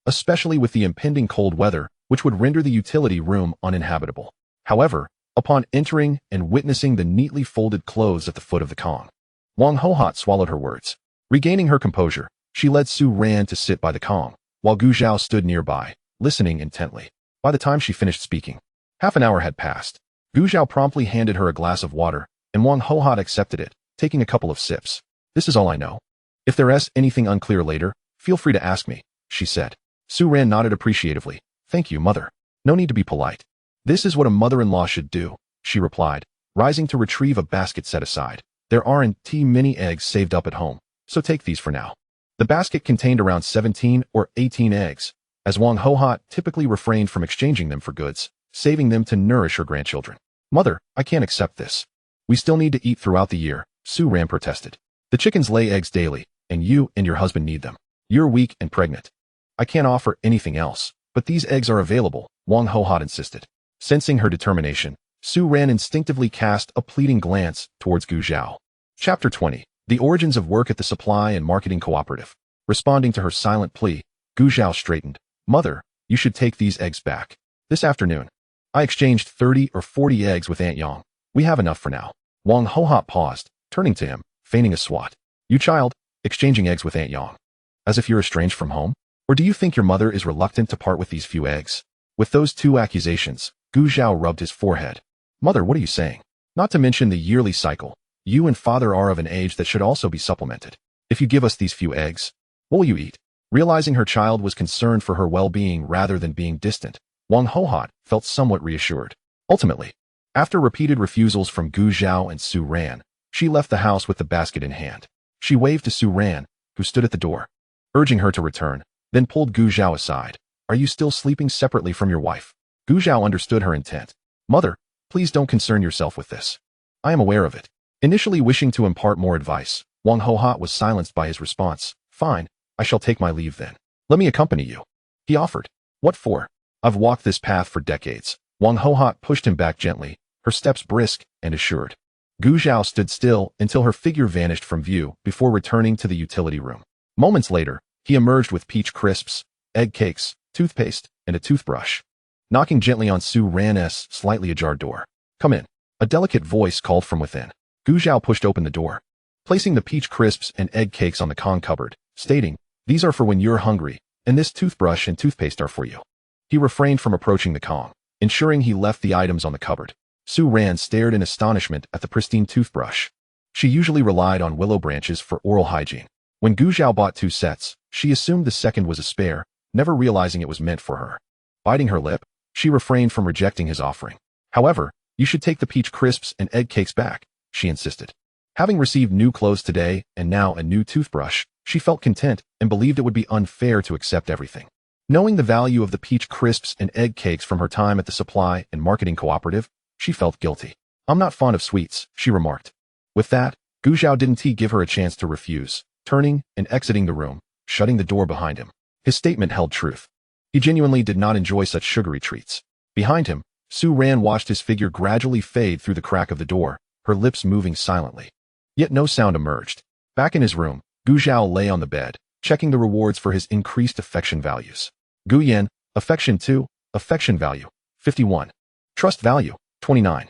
especially with the impending cold weather, which would render the utility room uninhabitable. However, upon entering and witnessing the neatly folded clothes at the foot of the Kong, Wang Hohat swallowed her words. Regaining her composure, she led Su Ran to sit by the Kong, while Gu Zhao stood nearby, listening intently. By the time she finished speaking, half an hour had passed. Gu Zhao promptly handed her a glass of water, and Wang Hohat accepted it, taking a couple of sips. "This is all I know. If there's anything unclear later, feel free to ask me," she said. Su Ran nodded appreciatively. "Thank you, mother. No need to be polite. This is what a mother-in-law should do," she replied, rising to retrieve a basket set aside. "There aren't many eggs saved up at home, so take these for now." The basket contained around 17 or 18 eggs, as Wang Hohat typically refrained from exchanging them for goods, saving them to nourish her grandchildren. "Mother, I can't accept this. We still need to eat throughout the year," Su Ran protested. "The chickens lay eggs daily, and you and your husband need them. You're weak and pregnant. I can't offer anything else, but these eggs are available," Wang Hohat insisted. Sensing her determination, Su Ran instinctively cast a pleading glance towards Gu Zhao. Chapter 20. The Origins of Work at the Supply and Marketing Cooperative. Responding to her silent plea, Gu Zhao straightened. "Mother, you should take these eggs back. This afternoon, I exchanged 30 or 40 eggs with Aunt Yang. We have enough for now." Wang Hohat paused, turning to him, feigning a swat. "You child, exchanging eggs with Aunt Yang? As if you're estranged from home? Or do you think your mother is reluctant to part with these few eggs?" With those two accusations, Gu Zhao rubbed his forehead. "Mother, what are you saying? Not to mention the yearly cycle. You and father are of an age that should also be supplemented. If you give us these few eggs, what will you eat?" Realizing her child was concerned for her well-being rather than being distant, Wang Hohat felt somewhat reassured. Ultimately, after repeated refusals from Gu Zhao and Su Ran, she left the house with the basket in hand. She waved to Su Ran, who stood at the door, urging her to return, then pulled Gu Zhao aside. "Are you still sleeping separately from your wife?" Gu Zhao understood her intent. "Mother, please don't concern yourself with this. I am aware of it." Initially wishing to impart more advice, Wang Hohat was silenced by his response. "Fine, I shall take my leave then. Let me accompany you," he offered. "What for? I've walked this path for decades." Wang Hohat pushed him back gently, her steps brisk and assured. Gu Zhao stood still until her figure vanished from view before returning to the utility room. Moments later, he emerged with peach crisps, egg cakes, toothpaste, and a toothbrush. Knocking gently on Su Ran's slightly ajar door. "Come in." A delicate voice called from within. Gu Zhao pushed open the door, placing the peach crisps and egg cakes on the Kong cupboard, stating, "These are for when you're hungry, and this toothbrush and toothpaste are for you." He refrained from approaching the Kong, ensuring he left the items on the cupboard. Su Ran stared in astonishment at the pristine toothbrush. She usually relied on willow branches for oral hygiene. When Gu Zhao bought 2 sets, she assumed the second was a spare, never realizing it was meant for her. Biting her lip, she refrained from rejecting his offering. "However, you should take the peach crisps and egg cakes back," she insisted. Having received new clothes today and now a new toothbrush, she felt content and believed it would be unfair to accept everything. Knowing the value of the peach crisps and egg cakes from her time at the supply and marketing cooperative, she felt guilty. "I'm not fond of sweets," she remarked. With that, Gu Zhao didn't give her a chance to refuse, turning and exiting the room, shutting the door behind him. His statement held truth. He genuinely did not enjoy such sugary treats. Behind him, Su Ran watched his figure gradually fade through the crack of the door, her lips moving silently. Yet no sound emerged. Back in his room, Gu Zhao lay on the bed, checking the rewards for his increased affection values. Gu Yan, affection 2, affection value, 51. Trust value, 29.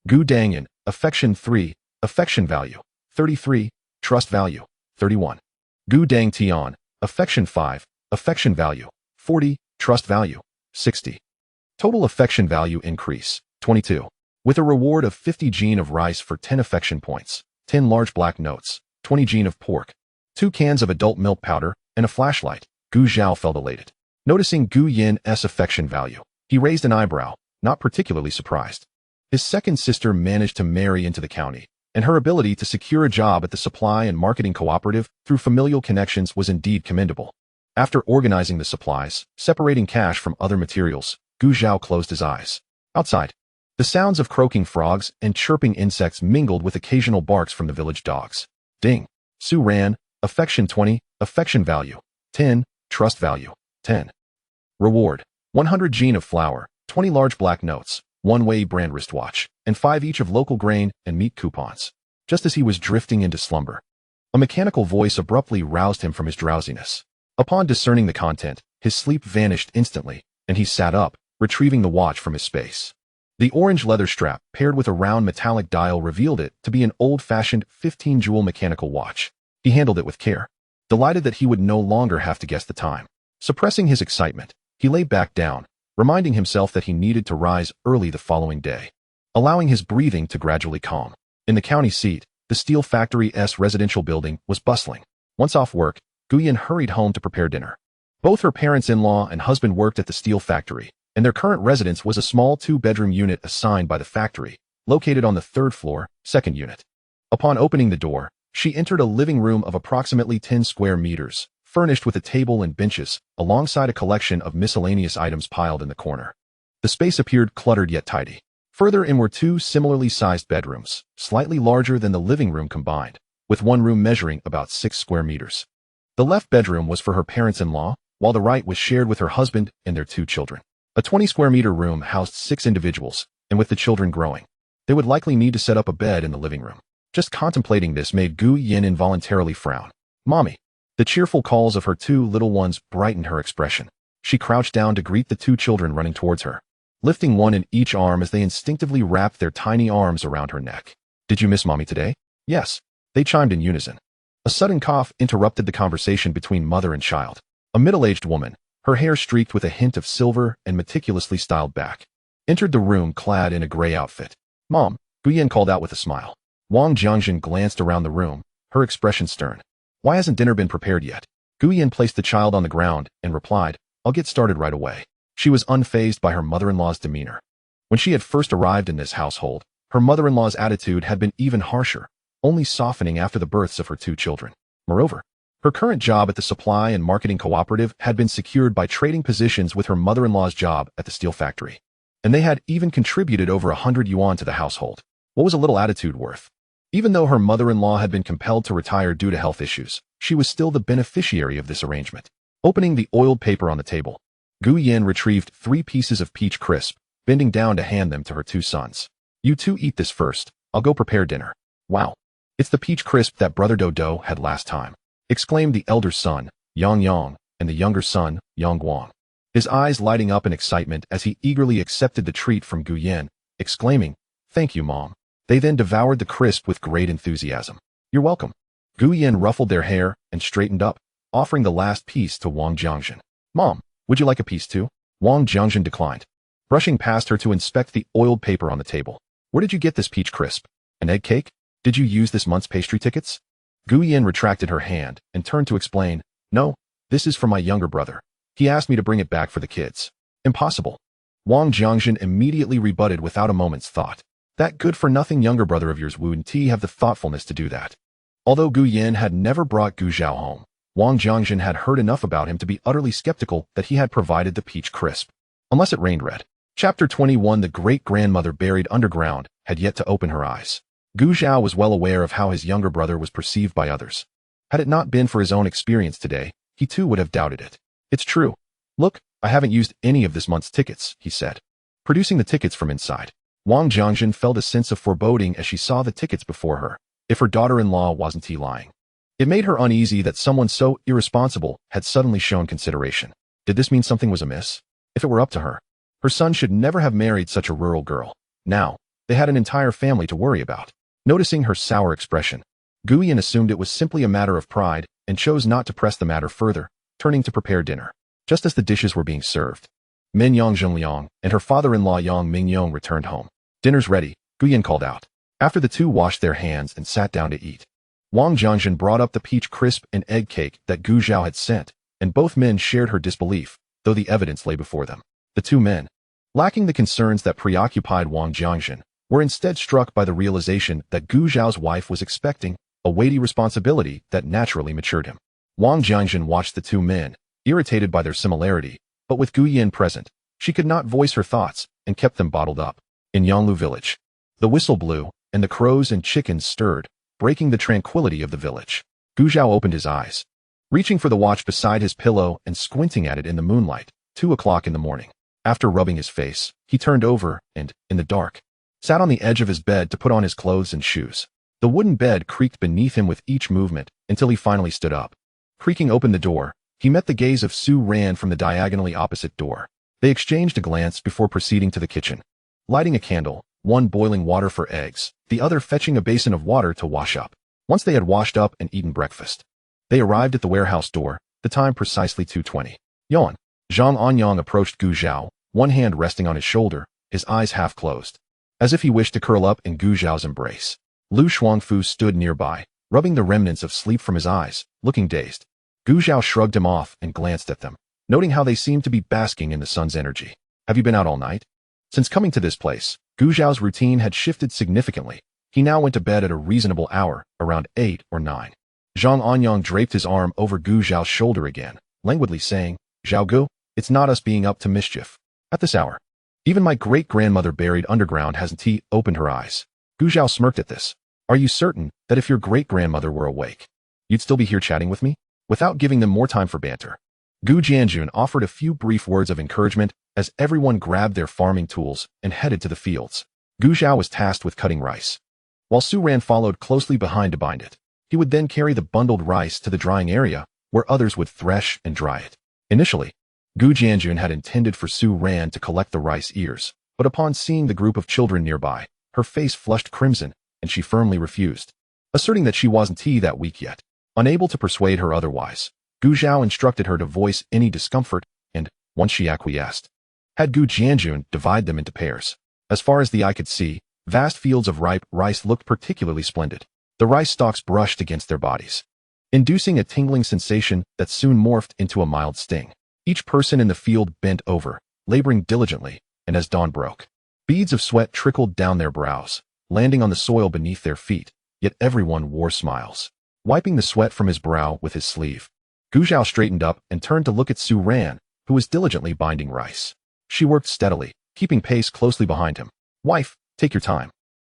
Gu Dangyan, affection 3, affection value, 33, trust value, 31. Gu Dang Tian, affection 5, affection value, 40, trust value, 60. Total affection value increase, 22. With a reward of 50 gene of rice for 10 affection points, 10 large black notes, 20 gene of pork, 2 cans of adult milk powder, and a flashlight, Gu Zhao felt elated. Noticing Gu Yan's affection value, he raised an eyebrow, not particularly surprised. His second sister managed to marry into the county, and her ability to secure a job at the supply and marketing cooperative through familial connections was indeed commendable. After organizing the supplies, separating cash from other materials, Gu Zhao closed his eyes. Outside, the sounds of croaking frogs and chirping insects mingled with occasional barks from the village dogs. Ding. Su Ran, affection 20, affection value, 10, trust value, 10. Reward, 100 gene of flour, 20 large black notes, 1 Wei brand wristwatch, and 5 each of local grain and meat coupons. Just as he was drifting into slumber, a mechanical voice abruptly roused him from his drowsiness. Upon discerning the content, his sleep vanished instantly, and he sat up, retrieving the watch from his space. The orange leather strap, paired with a round metallic dial, revealed it to be an old-fashioned 15-jewel mechanical watch. He handled it with care, delighted that he would no longer have to guess the time. Suppressing his excitement, he lay back down, reminding himself that he needed to rise early the following day, allowing his breathing to gradually calm. In the county seat, the steel factory's residential building was bustling. Once off work, Guyan hurried home to prepare dinner. Both her parents-in-law and husband worked at the steel factory, and their current residence was a small 2-bedroom unit assigned by the factory, located on the 3rd floor, 2nd unit. Upon opening the door, she entered a living room of approximately 10 square meters, furnished with a table and benches, alongside a collection of miscellaneous items piled in the corner. The space appeared cluttered yet tidy. Further in were 2 similarly sized bedrooms, slightly larger than the living room combined, with one room measuring about 6 square meters. The left bedroom was for her parents-in-law, while the right was shared with her husband and their 2 children. A 20-square-meter room housed 6 individuals, and with the children growing, they would likely need to set up a bed in the living room. Just contemplating this made Gu Yin involuntarily frown. "Mommy." The cheerful calls of her 2 little ones brightened her expression. She crouched down to greet the 2 children running towards her, lifting one in each arm as they instinctively wrapped their tiny arms around her neck. "Did you miss Mommy today?" "Yes," they chimed in unison. A sudden cough interrupted the conversation between mother and child. A middle-aged woman, her hair streaked with a hint of silver and meticulously styled back, entered the room clad in a gray outfit. "Mom," Guyan called out with a smile. Wang Jiangjin glanced around the room, her expression stern. "Why hasn't dinner been prepared yet?" Guyan placed the child on the ground and replied, "I'll get started right away." She was unfazed by her mother-in-law's demeanor. When she had first arrived in this household, her mother-in-law's attitude had been even harsher, only softening after the births of her 2 children. Moreover, her current job at the supply and marketing cooperative had been secured by trading positions with her mother-in-law's job at the steel factory, and they had even contributed over 100 yuan to the household. What was a little attitude worth? Even though her mother-in-law had been compelled to retire due to health issues, she was still the beneficiary of this arrangement. Opening the oiled paper on the table, Gu Yan retrieved 3 pieces of peach crisp, bending down to hand them to her 2 sons. "You 2 eat this first," I'll go prepare dinner. Wow. It's the peach crisp that Brother Dodo had last time, exclaimed the elder son, Yang Yang, and the younger son, Yang Guang, his eyes lighting up in excitement as he eagerly accepted the treat from Gu Yin, exclaiming, "Thank you, Mom." They then devoured the crisp with great enthusiasm. "You're welcome." Gu Yin ruffled their hair and straightened up, offering the last piece to Wang Jiangjun. "Mom, would you like a piece too?" Wang Jiangjun declined, brushing past her to inspect the oiled paper on the table. "Where did you get this peach crisp? An egg cake? Did you use this month's pastry tickets?" Gu Yin retracted her hand and turned to explain, "No, this is for my younger brother. He asked me to bring it back for the kids." "Impossible." Wang Jiangjun immediately rebutted without a moment's thought. "That good-for-nothing younger brother of yours wouldn't have the thoughtfulness to do that." Although Gu Yin had never brought Gu Zhao home, Wang Jiangjun had heard enough about him to be utterly skeptical that he had provided the peach crisp. Unless it rained red. Chapter 21. The great-grandmother buried underground had yet to open her eyes. Gu Zhao was well aware of how his younger brother was perceived by others. Had it not been for his own experience today, he too would have doubted it. "It's true. Look, I haven't used any of this month's tickets," he said, producing the tickets from inside. Wang Jiangjun felt a sense of foreboding as she saw the tickets before her. If her daughter-in-law wasn't lying. It made her uneasy that someone so irresponsible had suddenly shown consideration. Did this mean something was amiss? If it were up to her, her son should never have married such a rural girl. Now, they had an entire family to worry about. Noticing her sour expression, Gu Yin assumed it was simply a matter of pride and chose not to press the matter further, turning to prepare dinner. Just as the dishes were being served, Min Yang Zhengliang and her father-in-law Yang Mingyong returned home. "Dinner's ready," Gu Yin called out, after the two washed their hands and sat down to eat. Wang Jiangjun brought up the peach crisp and egg cake that Gu Zhao had sent, and both men shared her disbelief, though the evidence lay before them. The two men, lacking the concerns that preoccupied Wang Jiangjun, were instead struck by the realization that Gu Zhao's wife was expecting, a weighty responsibility that naturally matured him. Wang Jiangjun watched the two men, irritated by their similarity, but with Gu Yin present, she could not voice her thoughts and kept them bottled up. In Yanglu village, the whistle blew, and the crows and chickens stirred, breaking the tranquility of the village. Gu Zhao opened his eyes, reaching for the watch beside his pillow and squinting at it in the moonlight. 2 o'clock in the morning. After rubbing his face, he turned over and, in the dark, sat on the edge of his bed to put on his clothes and shoes. The wooden bed creaked beneath him with each movement until he finally stood up. Creaking open the door, he met the gaze of Su Ran from the diagonally opposite door. They exchanged a glance before proceeding to the kitchen, lighting a candle, one boiling water for eggs, the other fetching a basin of water to wash up. Once they had washed up and eaten breakfast, they arrived at the warehouse door, the time precisely 2:20. Yawn. Zhang Anyang approached Gu Zhao, one hand resting on his shoulder, his eyes half closed, as if he wished to curl up in Gu Zhao's embrace. Lu Shuangfu stood nearby, rubbing the remnants of sleep from his eyes, looking dazed. Gu Zhao shrugged him off and glanced at them, noting how they seemed to be basking in the sun's energy. "Have you been out all night?" Since coming to this place, Gu Zhao's routine had shifted significantly. He now went to bed at a reasonable hour, around 8 or 9. Zhang Anyang draped his arm over Gu Zhao's shoulder again, languidly saying, "Zhao Gu, it's not us being up to mischief. At this hour. Even my great-grandmother buried underground hasn't opened her eyes." Gu Zhao smirked at this. "Are you certain that if your great-grandmother were awake, you'd still be here chatting with me?" Without giving them more time for banter, Gu Jianjun offered a few brief words of encouragement as everyone grabbed their farming tools and headed to the fields. Gu Zhao was tasked with cutting rice, while Su Ran followed closely behind to bind it. He would then carry the bundled rice to the drying area, where others would thresh and dry it. Initially, Gu Jianjun had intended for Su Ran to collect the rice ears, but upon seeing the group of children nearby, her face flushed crimson, and she firmly refused, asserting that she wasn't that weak yet. Unable to persuade her otherwise, Gu Zhao instructed her to voice any discomfort, and, once she acquiesced, had Gu Jianjun divide them into pairs. As far as the eye could see, vast fields of ripe rice looked particularly splendid. The rice stalks brushed against their bodies, inducing a tingling sensation that soon morphed into a mild sting. Each person in the field bent over, laboring diligently, and as dawn broke, beads of sweat trickled down their brows, landing on the soil beneath their feet, yet everyone wore smiles. Wiping the sweat from his brow with his sleeve, Gu Zhao straightened up and turned to look at Su Ran, who was diligently binding rice. She worked steadily, keeping pace closely behind him. "Wife, take your time.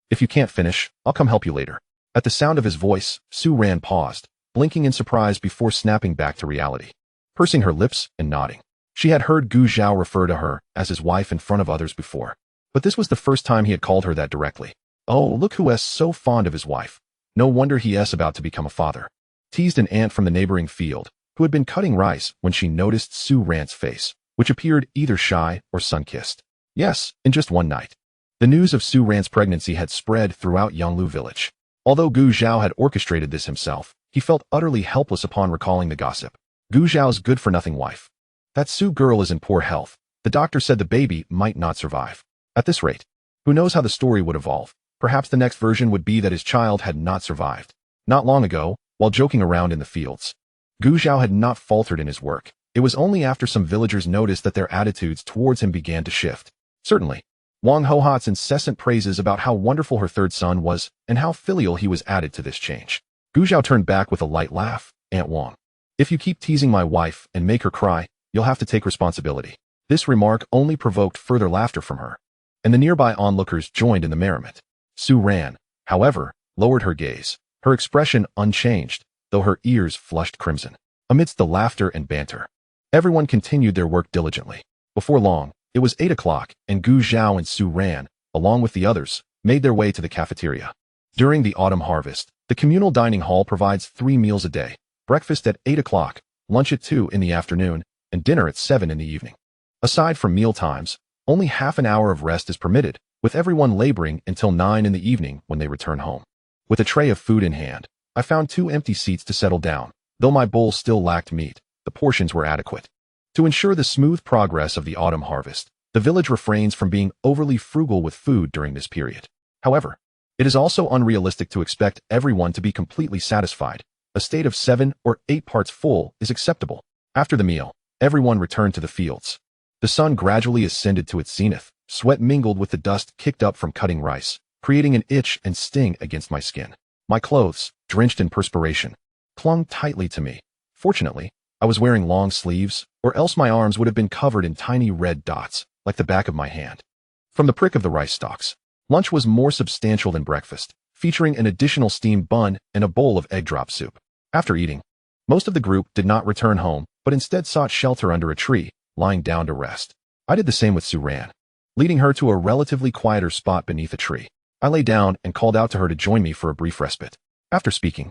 If you can't finish, I'll come help you later." At the sound of his voice, Su Ran paused, blinking in surprise before snapping back to reality, pursing her lips and nodding. She had heard Gu Zhao refer to her as his wife in front of others before, but this was the first time he had called her that directly. "Oh, look who's so fond of his wife. No wonder he's about to become a father," teased an aunt from the neighboring field, who had been cutting rice when she noticed Su Ran's face, which appeared either shy or sun-kissed. Yes, in just one night. The news of Su Ran's pregnancy had spread throughout Yonglu village. Although Gu Zhao had orchestrated this himself, he felt utterly helpless upon recalling the gossip. Gu Zhao's good-for-nothing wife. That Su girl is in poor health. The doctor said the baby might not survive. At this rate, who knows how the story would evolve? Perhaps the next version would be that his child had not survived. Not long ago, while joking around in the fields, Gu Zhao had not faltered in his work. It was only after some villagers noticed that their attitudes towards him began to shift. Certainly, Wang Hohat's incessant praises about how wonderful her third son was and how filial he was added to this change. Gu Zhao turned back with a light laugh. "Aunt Wang, if you keep teasing my wife and make her cry, you'll have to take responsibility." This remark only provoked further laughter from her, and the nearby onlookers joined in the merriment. Su Ran, however, lowered her gaze, her expression unchanged, though her ears flushed crimson. Amidst the laughter and banter, everyone continued their work diligently. Before long, it was 8 o'clock, and Gu Zhao and Su Ran, along with the others, made their way to the cafeteria. During the autumn harvest, the communal dining hall provides 3 meals a day: breakfast at 8 o'clock, lunch at 2 in the afternoon, and dinner at 7 in the evening. Aside from meal times, only half an hour of rest is permitted, with everyone laboring until 9 in the evening when they return home. With a tray of food in hand, I found 2 empty seats to settle down. Though my bowl still lacked meat, the portions were adequate. To ensure the smooth progress of the autumn harvest, the village refrains from being overly frugal with food during this period. However, it is also unrealistic to expect everyone to be completely satisfied. A state of 7 or 8 parts full is acceptable. After the meal, everyone returned to the fields. The sun gradually ascended to its zenith. Sweat mingled with the dust kicked up from cutting rice, creating an itch and sting against my skin. My clothes, drenched in perspiration, clung tightly to me. Fortunately, I was wearing long sleeves, or else my arms would have been covered in tiny red dots, like the back of my hand. From the prick of the rice stalks, lunch was more substantial than breakfast, featuring an additional steamed bun and a bowl of egg drop soup. After eating, most of the group did not return home, but instead sought shelter under a tree, lying down to rest. I did the same with Su Ran, leading her to a relatively quieter spot beneath a tree. I lay down and called out to her to join me for a brief respite. After speaking,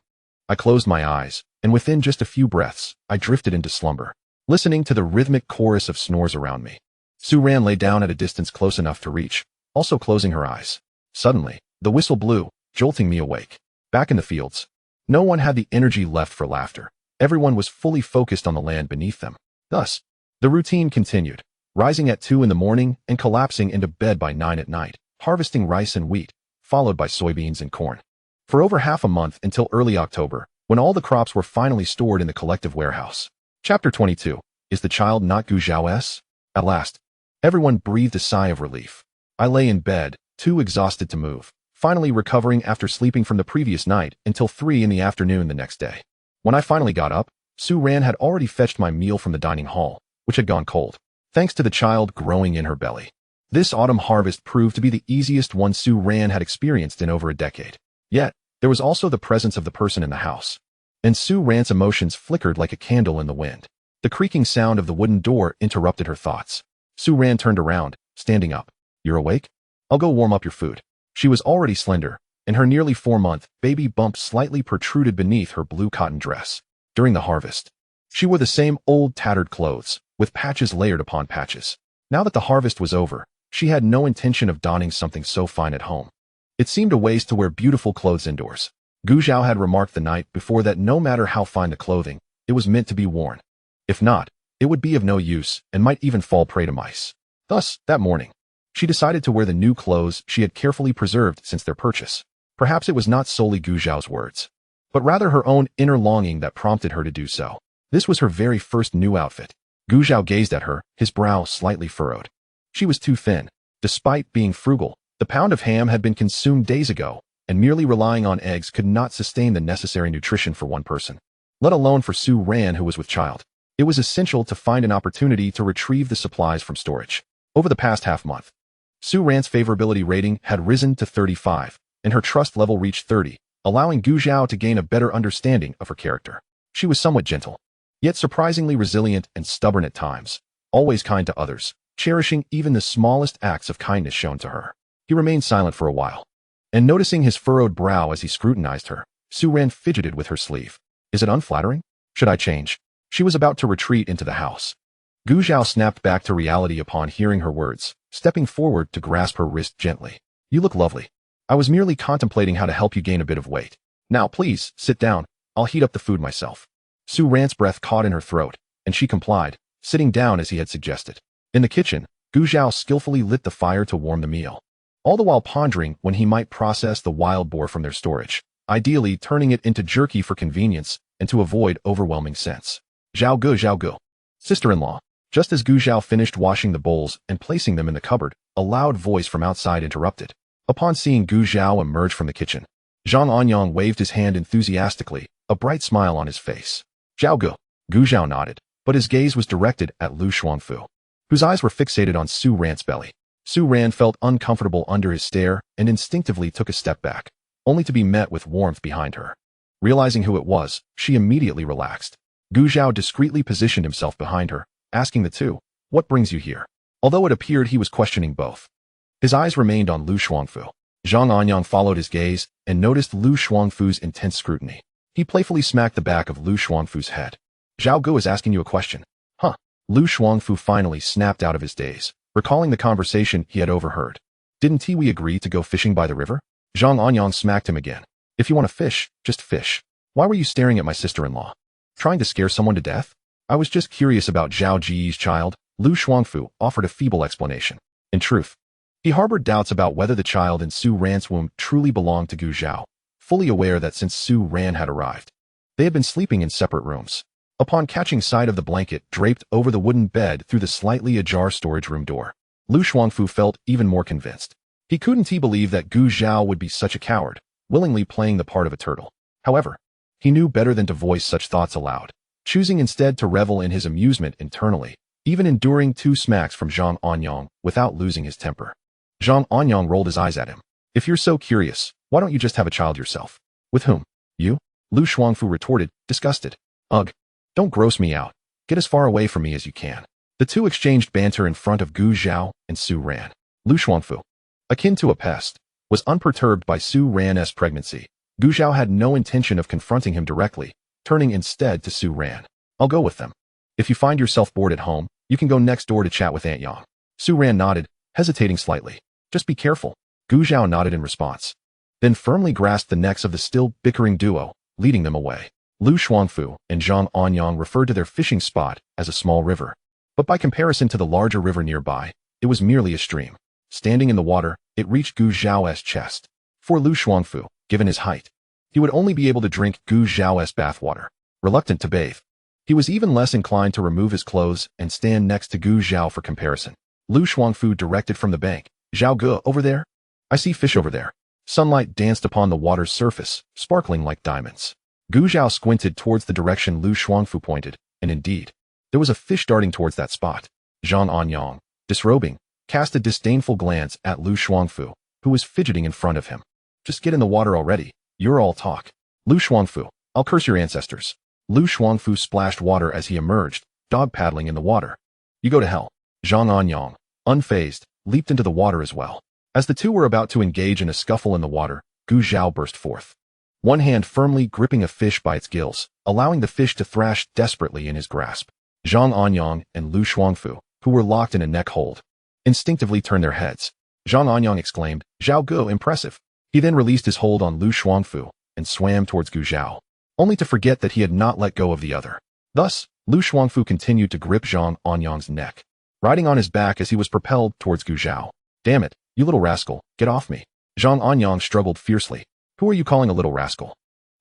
I closed my eyes, and within just a few breaths, I drifted into slumber, listening to the rhythmic chorus of snores around me. Su Ran lay down at a distance close enough to reach, also closing her eyes. Suddenly, the whistle blew, jolting me awake. Back in the fields, no one had the energy left for laughter. Everyone was fully focused on the land beneath them. Thus, the routine continued, rising at 2 in the morning and collapsing into bed by 9 at night, harvesting rice and wheat, followed by soybeans and corn. For over half a month until early October, when all the crops were finally stored in the collective warehouse. Chapter 22. Is the child not Gu Zhao's? At last, everyone breathed a sigh of relief. I lay in bed, too exhausted to move, finally recovering after sleeping from the previous night until 3 in the afternoon the next day. When I finally got up, Su Ran had already fetched my meal from the dining hall, which had gone cold, thanks to the child growing in her belly. This autumn harvest proved to be the easiest one Su Ran had experienced in over a decade. Yet, there was also the presence of the person in the house, and Su Ran's emotions flickered like a candle in the wind. The creaking sound of the wooden door interrupted her thoughts. Su Ran turned around, standing up. "You're awake? I'll go warm up your food." She was already slender, and her nearly 4-month baby bump slightly protruded beneath her blue cotton dress. During the harvest, she wore the same old tattered clothes, with patches layered upon patches. Now that the harvest was over, she had no intention of donning something so fine at home. It seemed a waste to wear beautiful clothes indoors. Gu Zhao had remarked the night before that no matter how fine the clothing, it was meant to be worn. If not, it would be of no use and might even fall prey to mice. Thus, that morning, she decided to wear the new clothes she had carefully preserved since their purchase. Perhaps it was not solely Gu Zhao's words, but rather her own inner longing that prompted her to do so. This was her very first new outfit. Gu Zhao gazed at her, his brow slightly furrowed. She was too thin. Despite being frugal, the pound of ham had been consumed days ago, and merely relying on eggs could not sustain the necessary nutrition for one person, let alone for Su Ran, who was with child. It was essential to find an opportunity to retrieve the supplies from storage. Over the past half-month, Su Ran's favorability rating had risen to 35, and her trust level reached 30, allowing Gu Zhao to gain a better understanding of her character. She was somewhat gentle, yet surprisingly resilient and stubborn at times, always kind to others, cherishing even the smallest acts of kindness shown to her. He remained silent for a while, And noticing his furrowed brow as he scrutinized her, Su Ran fidgeted with her sleeve. Is it unflattering? Should I change? She was about to retreat into the house. Gu Zhao snapped back to reality upon hearing her words, stepping forward to grasp her wrist gently. You look lovely. I was merely contemplating how to help you gain a bit of weight. Now please, sit down. I'll heat up the food myself. Su Ran's breath caught in her throat, and she complied, sitting down as he had suggested. In the kitchen, Gu Zhao skillfully lit the fire to warm the meal, all the while pondering when he might process the wild boar from their storage, ideally turning it into jerky for convenience and to avoid overwhelming scents. Zhao Gu. Sister-in-law. Just as Gu Zhao finished washing the bowls and placing them in the cupboard, a loud voice from outside interrupted. Upon seeing Gu Zhao emerge from the kitchen, Zhang Anyang waved his hand enthusiastically, a bright smile on his face. Zhao Gu. Gu Zhao nodded, but his gaze was directed at Lu Shuangfu, whose eyes were fixated on Su Ran's belly. Su Ran felt uncomfortable under his stare and instinctively took a step back, only to be met with warmth behind her. Realizing who it was, she immediately relaxed. Gu Zhao discreetly positioned himself behind her, asking the two, what brings you here? Although it appeared he was questioning both. His eyes remained on Lu Shuangfu. Zhang Anyang followed his gaze and noticed Lu Shuangfu's intense scrutiny. He playfully smacked the back of Lu Shuangfu's head. Zhao Gu is asking you a question. Huh? Lu Shuangfu finally snapped out of his daze, recalling the conversation he had overheard. Didn't we agree to go fishing by the river? Zhang Anyang smacked him again. If you want to fish, just fish. Why were you staring at my sister-in-law? Trying to scare someone to death? I was just curious about Zhao Ji's child. Lu Shuangfu offered a feeble explanation. In truth, he harbored doubts about whether the child in Su Ran's womb truly belonged to Gu Zhao, fully aware that since Su Ran had arrived, they had been sleeping in separate rooms. Upon catching sight of the blanket draped over the wooden bed through the slightly ajar storage room door, Lu Shuangfu felt even more convinced. He couldn't believe that Gu Zhao would be such a coward, willingly playing the part of a turtle. However, he knew better than to voice such thoughts aloud, choosing instead to revel in his amusement internally, even enduring 2 smacks from Zhang Anyang without losing his temper. Zhang Anyang rolled his eyes at him. If you're so curious, why don't you just have a child yourself? With whom? You? Lu Shuangfu retorted, disgusted. Ugh. Don't gross me out. Get as far away from me as you can. The two exchanged banter in front of Gu Zhao and Su Ran. Lu Shuangfu, akin to a pest, was unperturbed by Su Ran's pregnancy. Gu Zhao had no intention of confronting him directly, turning instead to Su Ran. I'll go with them. If you find yourself bored at home, you can go next door to chat with Aunt Yang. Su Ran nodded, hesitating slightly. Just be careful. Gu Zhao nodded in response, then firmly grasped the necks of the still bickering duo, leading them away. Lu Shuangfu and Zhang Anyang referred to their fishing spot as a small river, but by comparison to the larger river nearby, it was merely a stream. Standing in the water, it reached Gu Zhao's chest. For Lu Shuangfu, given his height, he would only be able to drink Gu Zhao's bathwater. Reluctant to bathe, he was even less inclined to remove his clothes and stand next to Gu Zhao for comparison. Lu Shuangfu directed from the bank. Zhao Gu, over there? I see fish over there. Sunlight danced upon the water's surface, sparkling like diamonds. Gu Zhao squinted towards the direction Lu Shuangfu pointed, and indeed, there was a fish darting towards that spot. Zhang Anyang, disrobing, cast a disdainful glance at Lu Shuangfu, who was fidgeting in front of him. Just get in the water already. You're all talk. Lu Shuangfu, I'll curse your ancestors. Lu Shuangfu splashed water as he emerged, dog paddling in the water. You go to hell. Zhang Anyang, unfazed, leaped into the water as well. As the two were about to engage in a scuffle in the water, Gu Zhao burst forth, one hand firmly gripping a fish by its gills, allowing the fish to thrash desperately in his grasp. Zhang Anyang and Lu Shuangfu, who were locked in a neck hold, instinctively turned their heads. Zhang Anyang exclaimed, Zhao Gu, impressive. He then released his hold on Lu Shuangfu and swam towards Gu Zhao, only to forget that he had not let go of the other. Thus, Lu Shuangfu continued to grip Zhang Anyang's neck, riding on his back as he was propelled towards Gu Zhao. Damn it, you little rascal, get off me. Zhang Anyang struggled fiercely. Who are you calling a little rascal?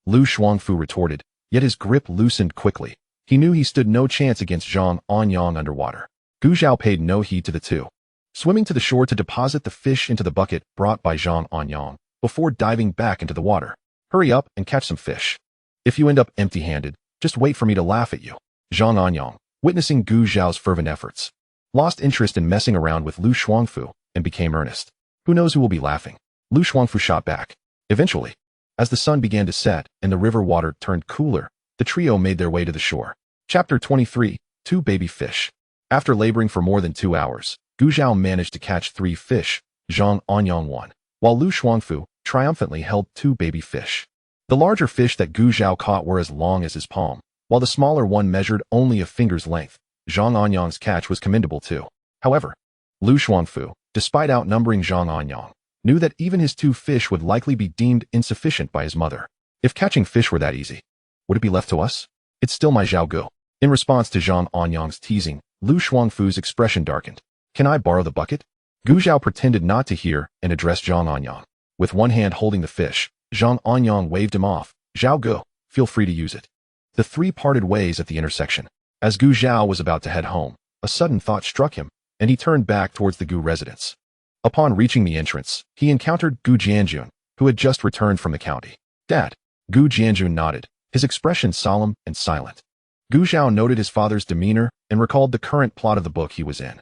Lu Shuangfu retorted, yet his grip loosened quickly. He knew he stood no chance against Zhang Anyang underwater. Gu Zhao paid no heed to the two, swimming to the shore to deposit the fish into the bucket brought by Zhang Anyang, before diving back into the water. Hurry up and catch some fish. If you end up empty-handed, just wait for me to laugh at you. Zhang Anyang, witnessing Gu Zhao's fervent efforts, lost interest in messing around with Lu Shuangfu and became earnest. Who knows who will be laughing? Lu Shuangfu shot back. Eventually, as the sun began to set and the river water turned cooler, the trio made their way to the shore. Chapter 23, 2 Baby Fish. After laboring for more than 2 hours, Gu Zhao managed to catch 3 fish, Zhang Anyang 1, while Lu Shuangfu, triumphantly held 2 baby fish. The larger fish that Gu Zhao caught were as long as his palm, while the smaller one measured only a finger's length. Zhang Anyang's catch was commendable too. However, Lu Xuanfu, despite outnumbering Zhang Anyang, knew that even his 2 fish would likely be deemed insufficient by his mother. If catching fish were that easy, would it be left to us? It's still my Zhao Gu. In response to Zhang Anyang's teasing, Lu Xuanfu's expression darkened. Can I borrow the bucket? Gu Zhao pretended not to hear and addressed Zhang Anyang. With one hand holding the fish, Zhang Anyang waved him off. Zhao Gu, feel free to use it. The 3 parted ways at the intersection. As Gu Zhao was about to head home, a sudden thought struck him, and he turned back towards the Gu residence. Upon reaching the entrance, he encountered Gu Jianjun, who had just returned from the county. Dad. Gu Jianjun nodded, his expression solemn and silent. Gu Zhao noted his father's demeanor and recalled the current plot of the book he was in.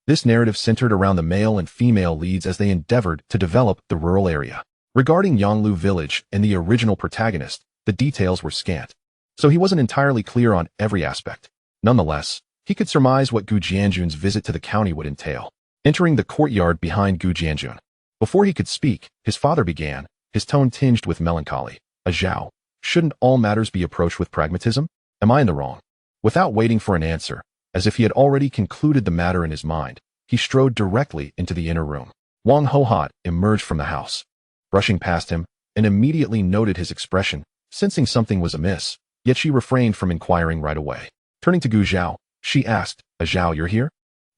This narrative centered around the male and female leads as they endeavored to develop the rural area. Regarding Yanglu village and the original protagonist, the details were scant, so he wasn't entirely clear on every aspect. Nonetheless, he could surmise what Gu Jianjun's visit to the county would entail. Entering the courtyard behind Gu Jianjun. Before he could speak, his father began, his tone tinged with melancholy. Zhao, shouldn't all matters be approached with pragmatism? Am I in the wrong? Without waiting for an answer, as if he had already concluded the matter in his mind, he strode directly into the inner room. Wang Hohat emerged from the house, brushing past him, and immediately noted his expression, sensing something was amiss, yet she refrained from inquiring right away. Turning to Gu Zhao, she asked, Zhao, you're here?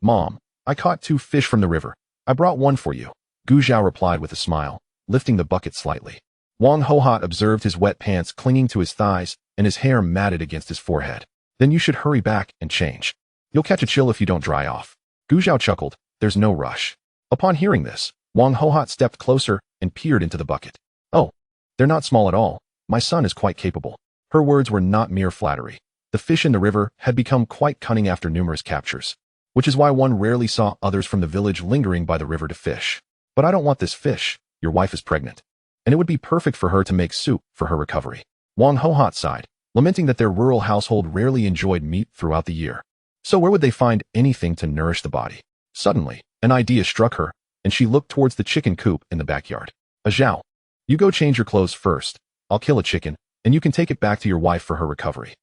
Mom, I caught 2 fish from the river. I brought one for you. Gu Zhao replied with a smile, lifting the bucket slightly. Wang Hohat observed his wet pants clinging to his thighs and his hair matted against his forehead. Then you should hurry back and change. You'll catch a chill if you don't dry off. Gu Zhao chuckled, there's no rush. Upon hearing this, Wang Hohat stepped closer and peered into the bucket. Oh, they're not small at all. My son is quite capable. Her words were not mere flattery. The fish in the river had become quite cunning after numerous captures, which is why one rarely saw others from the village lingering by the river to fish. But I don't want this fish. Your wife is pregnant, and it would be perfect for her to make soup for her recovery. Wang Hohat sighed, lamenting that their rural household rarely enjoyed meat throughout the year. So where would they find anything to nourish the body? Suddenly, an idea struck her, and she looked towards the chicken coop in the backyard. Zhao, you go change your clothes first. I'll kill a chicken, and you can take it back to your wife for her recovery.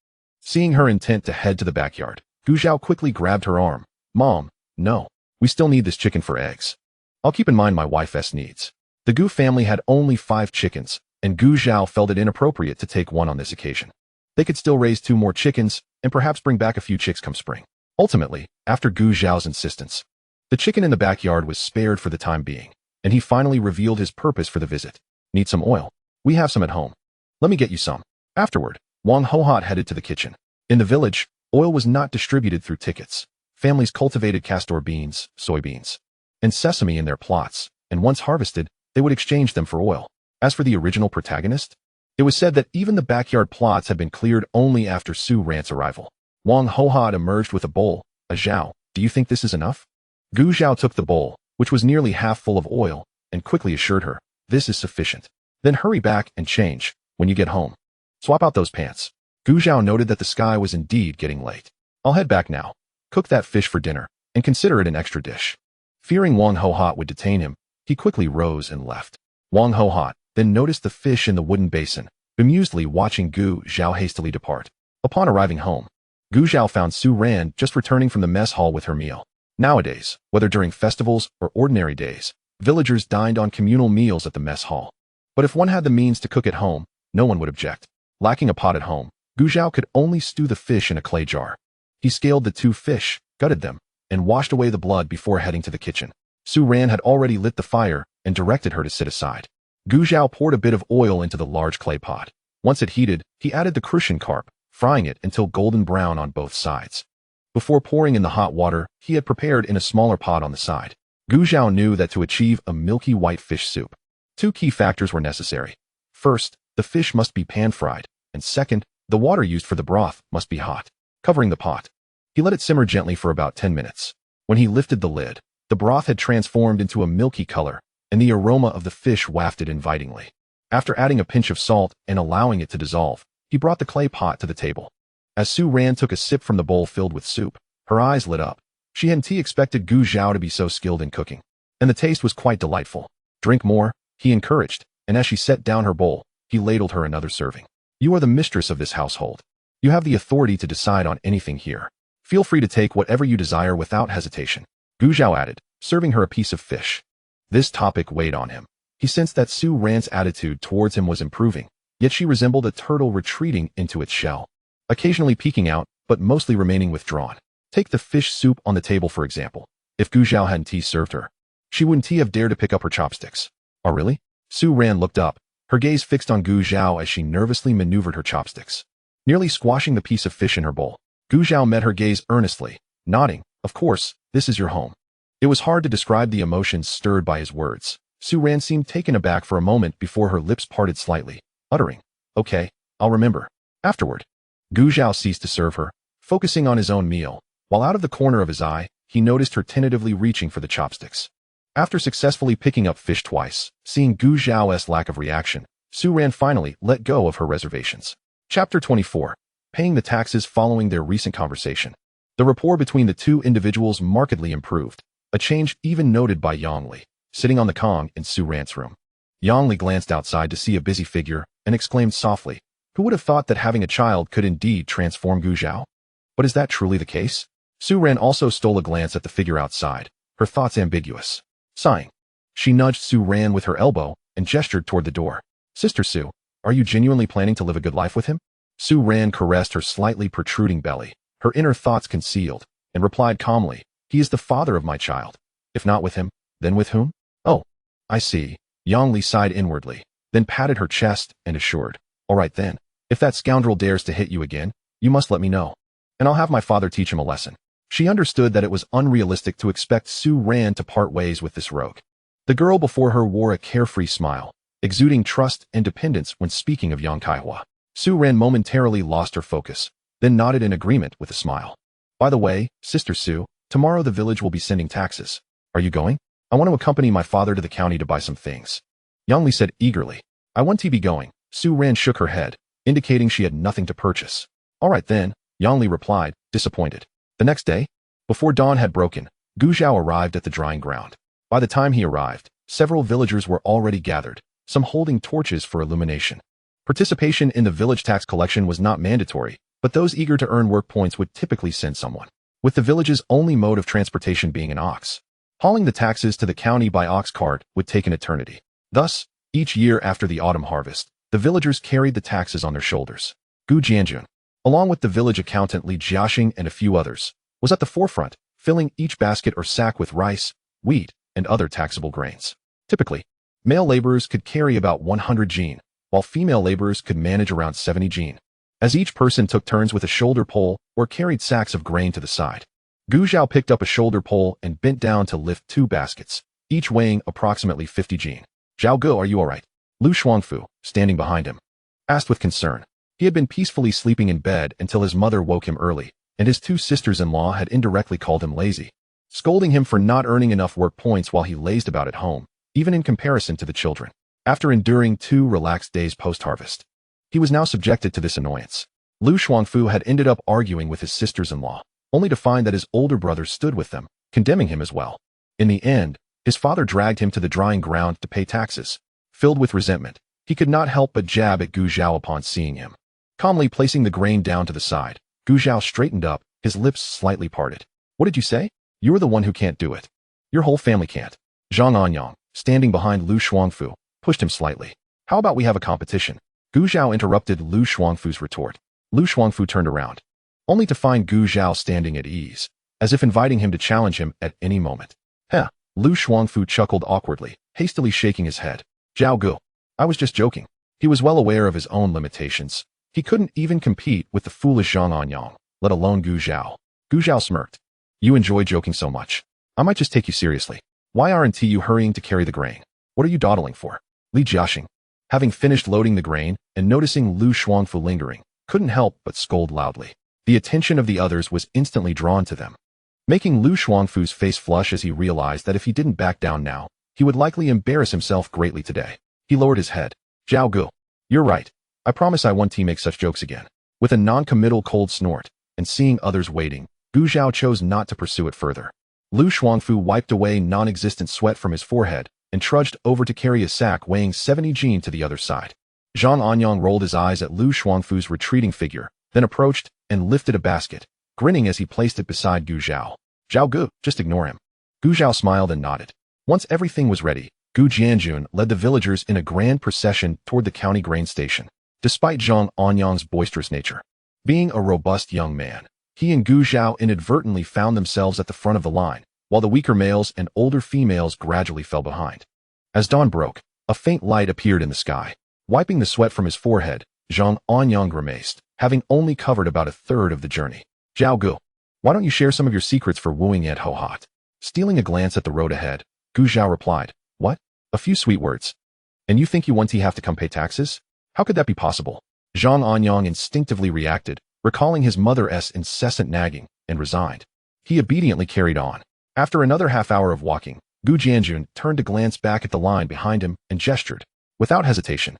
Seeing her intent to head to the backyard, Gu Zhao quickly grabbed her arm. Mom, no. We still need this chicken for eggs. I'll keep in mind my wife's needs. The Gu family had only 5 chickens, and Gu Zhao felt it inappropriate to take one on this occasion. They could still raise 2 more chickens, and perhaps bring back a few chicks come spring. Ultimately, after Gu Zhao's insistence, the chicken in the backyard was spared for the time being, and he finally revealed his purpose for the visit. Need some oil? We have some at home. Let me get you some. Afterward, Wang Hohat headed to the kitchen. In the village, oil was not distributed through tickets. Families cultivated castor beans, soybeans, and sesame in their plots, and once harvested, they would exchange them for oil. As for the original protagonist, it was said that even the backyard plots had been cleared only after Su Ran's arrival. Wang Hohat emerged with a bowl. Zhao, do you think this is enough? Gu Zhao took the bowl, which was nearly half full of oil, and quickly assured her, this is sufficient. Then hurry back and change. When you get home, swap out those pants. Gu Zhao noted that the sky was indeed getting late. I'll head back now. Cook that fish for dinner, and consider it an extra dish. Fearing Wang Hohat would detain him, he quickly rose and left. Wang Hohat then noticed the fish in the wooden basin, bemusedly watching Gu Zhao hastily depart. Upon arriving home, Gu Zhao found Su Ran just returning from the mess hall with her meal. Nowadays, whether during festivals or ordinary days, villagers dined on communal meals at the mess hall. But if one had the means to cook at home, no one would object. Lacking a pot at home, Gu Zhao could only stew the fish in a clay jar. He scaled the 2 fish, gutted them, and washed away the blood before heading to the kitchen. Su Ran had already lit the fire and directed her to sit aside. Gu Zhao poured a bit of oil into the large clay pot. Once it heated, he added the crucian carp, frying it until golden brown on both sides. Before pouring in the hot water he had prepared in a smaller pot on the side, Gu Zhao knew that to achieve a milky white fish soup, 2 key factors were necessary. First, the fish must be pan-fried, and second, the water used for the broth must be hot. Covering the pot, he let it simmer gently for about 10 minutes. When he lifted the lid, the broth had transformed into a milky color, and the aroma of the fish wafted invitingly. After adding a pinch of salt and allowing it to dissolve, he brought the clay pot to the table. As Su Ran took a sip from the bowl filled with soup, her eyes lit up. She hadn't expected Gu Zhao to be so skilled in cooking, and the taste was quite delightful. Drink more, he encouraged, and as she set down her bowl, he ladled her another serving. You are the mistress of this household. You have the authority to decide on anything here. Feel free to take whatever you desire without hesitation, Gu Zhao added, serving her a piece of fish. This topic weighed on him. He sensed that Su Ran's attitude towards him was improving, yet she resembled a turtle retreating into its shell, occasionally peeking out, but mostly remaining withdrawn. Take the fish soup on the table, for example. If Gu Zhao hadn't served her, she wouldn't have dared to pick up her chopsticks. Oh really? Su Ran looked up, her gaze fixed on Gu Zhao as she nervously maneuvered her chopsticks, nearly squashing the piece of fish in her bowl. Gu Zhao met her gaze earnestly, nodding. Of course, this is your home. It was hard to describe the emotions stirred by his words. Su Ran seemed taken aback for a moment before her lips parted slightly, uttering, okay, I'll remember. Afterward, Gu Zhao ceased to serve her, focusing on his own meal, while out of the corner of his eye, he noticed her tentatively reaching for the chopsticks. After successfully picking up fish twice, seeing Gu Zhao's lack of reaction, Su Ran finally let go of her reservations. Chapter 24. Paying the taxes following their recent conversation. The rapport between the two individuals markedly improved, a change even noted by Yang Li, sitting on the Kong in Su Ran's room. Yang Li glanced outside to see a busy figure and exclaimed softly, who would have thought that having a child could indeed transform Gu Zhao? But is that truly the case? Su Ran also stole a glance at the figure outside, her thoughts ambiguous. Sighing, she nudged Su Ran with her elbow and gestured toward the door. Sister Su, are you genuinely planning to live a good life with him? Su Ran caressed her slightly protruding belly, her inner thoughts concealed, and replied calmly, he is the father of my child. If not with him, then with whom? Oh, I see. Yang Li sighed inwardly, then patted her chest and assured, all right then, if that scoundrel dares to hit you again, you must let me know, and I'll have my father teach him a lesson. She understood that it was unrealistic to expect Su Ran to part ways with this rogue. The girl before her wore a carefree smile, exuding trust and dependence when speaking of Yang Kaihua. Su Ran momentarily lost her focus, then nodded in agreement with a smile. By the way, Sister Su, tomorrow the village will be sending taxes. Are you going? I want to accompany my father to the county to buy some things. Yang Li said eagerly. I want to be going. Su Ran shook her head, indicating she had nothing to purchase. All right then, Yang Li replied, disappointed. The next day, before dawn had broken, Gu Zhao arrived at the drying ground. By the time he arrived, several villagers were already gathered, some holding torches for illumination. Participation in the village tax collection was not mandatory, but those eager to earn work points would typically send someone, with the village's only mode of transportation being an ox. Hauling the taxes to the county by ox cart would take an eternity. Thus, each year after the autumn harvest, the villagers carried the taxes on their shoulders. Gu Jianjun, along with the village accountant Li Jiaxing and a few others, was at the forefront, filling each basket or sack with rice, wheat, and other taxable grains. Typically, male laborers could carry about 100 jin, while female laborers could manage around 70 jin, as each person took turns with a shoulder pole or carried sacks of grain to the side. Gu Zhao picked up a shoulder pole and bent down to lift 2 baskets, each weighing approximately 50 jin. Zhao Gu, are you all right? Lu Shuangfu, standing behind him, asked with concern. He had been peacefully sleeping in bed until his mother woke him early, and his 2 sisters-in-law had indirectly called him lazy, scolding him for not earning enough work points while he lazed about at home, even in comparison to the children. After enduring 2 relaxed days post-harvest, he was now subjected to this annoyance. Lu Shuangfu had ended up arguing with his sisters-in-law, only to find that his older brother stood with them, condemning him as well. In the end, his father dragged him to the drying ground to pay taxes. Filled with resentment, he could not help but jab at Gu Zhao upon seeing him. Calmly placing the grain down to the side, Gu Zhao straightened up, his lips slightly parted. What did you say? You are the one who can't do it. Your whole family can't. Zhang Anyang, standing behind Lu Shuangfu, pushed him slightly. How about we have a competition? Gu Zhao interrupted Lu Shuangfu's retort. Lu Shuangfu turned around, only to find Gu Zhao standing at ease, as if inviting him to challenge him at any moment. Heh, Lu Shuangfu chuckled awkwardly, hastily shaking his head. Zhao Gu, I was just joking. He was well aware of his own limitations. He couldn't even compete with the foolish Zhang Anyang, let alone Gu Zhao. Gu Zhao smirked. You enjoy joking so much. I might just take you seriously. Why aren't you hurrying to carry the grain? What are you dawdling for? Li Jiaxing, having finished loading the grain and noticing Lu Shuangfu lingering, couldn't help but scold loudly. The attention of the others was instantly drawn to them, making Lu Shuangfu's face flush as he realized that if he didn't back down now, he would likely embarrass himself greatly today. He lowered his head. Zhao Gu, you're right. I promise I won't make such jokes again. With a non-committal cold snort, and seeing others waiting, Gu Zhao chose not to pursue it further. Lu Shuangfu wiped away non-existent sweat from his forehead, and trudged over to carry a sack weighing 70 jin to the other side. Zhang Anyang rolled his eyes at Lu Shuangfu's retreating figure, then approached and lifted a basket, grinning as he placed it beside Gu Zhao. Zhao Gu, just ignore him. Gu Zhao smiled and nodded. Once everything was ready, Gu Jianjun led the villagers in a grand procession toward the county grain station. Despite Zhang Anyang's boisterous nature, being a robust young man, he and Gu Zhao inadvertently found themselves at the front of the line, while the weaker males and older females gradually fell behind. As dawn broke, a faint light appeared in the sky. Wiping the sweat from his forehead, Zhang Anyang grimaced, having only covered about a third of the journey. Zhao Gu, why don't you share some of your secrets for wooing Aunt Ho Hot? Stealing a glance at the road ahead, Gu Zhao replied, what? A few sweet words. And you think you want to have to come pay taxes? How could that be possible? Zhang Anyang instinctively reacted, recalling his mother's incessant nagging, and resigned. He obediently carried on. After another half-hour of walking, Gu Jianjun turned to glance back at the line behind him and gestured. Without hesitation,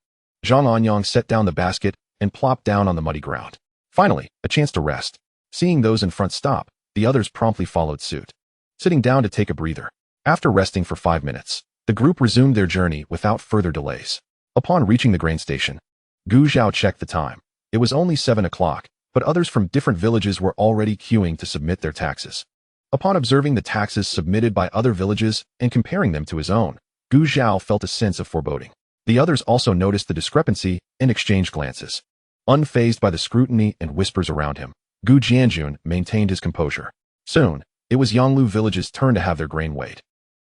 Zhang Anyang set down the basket and plopped down on the muddy ground. Finally, a chance to rest. Seeing those in front stop, the others promptly followed suit. Sitting down to take a breather. After resting for 5 minutes, the group resumed their journey without further delays. Upon reaching the grain station, Gu Zhao checked the time. It was only 7 o'clock, but others from different villages were already queuing to submit their taxes. Upon observing the taxes submitted by other villages and comparing them to his own, Gu Zhao felt a sense of foreboding. The others also noticed the discrepancy and exchanged glances. Unfazed by the scrutiny and whispers around him, Gu Jianjun maintained his composure. Soon, it was Yanglu village's turn to have their grain weighed,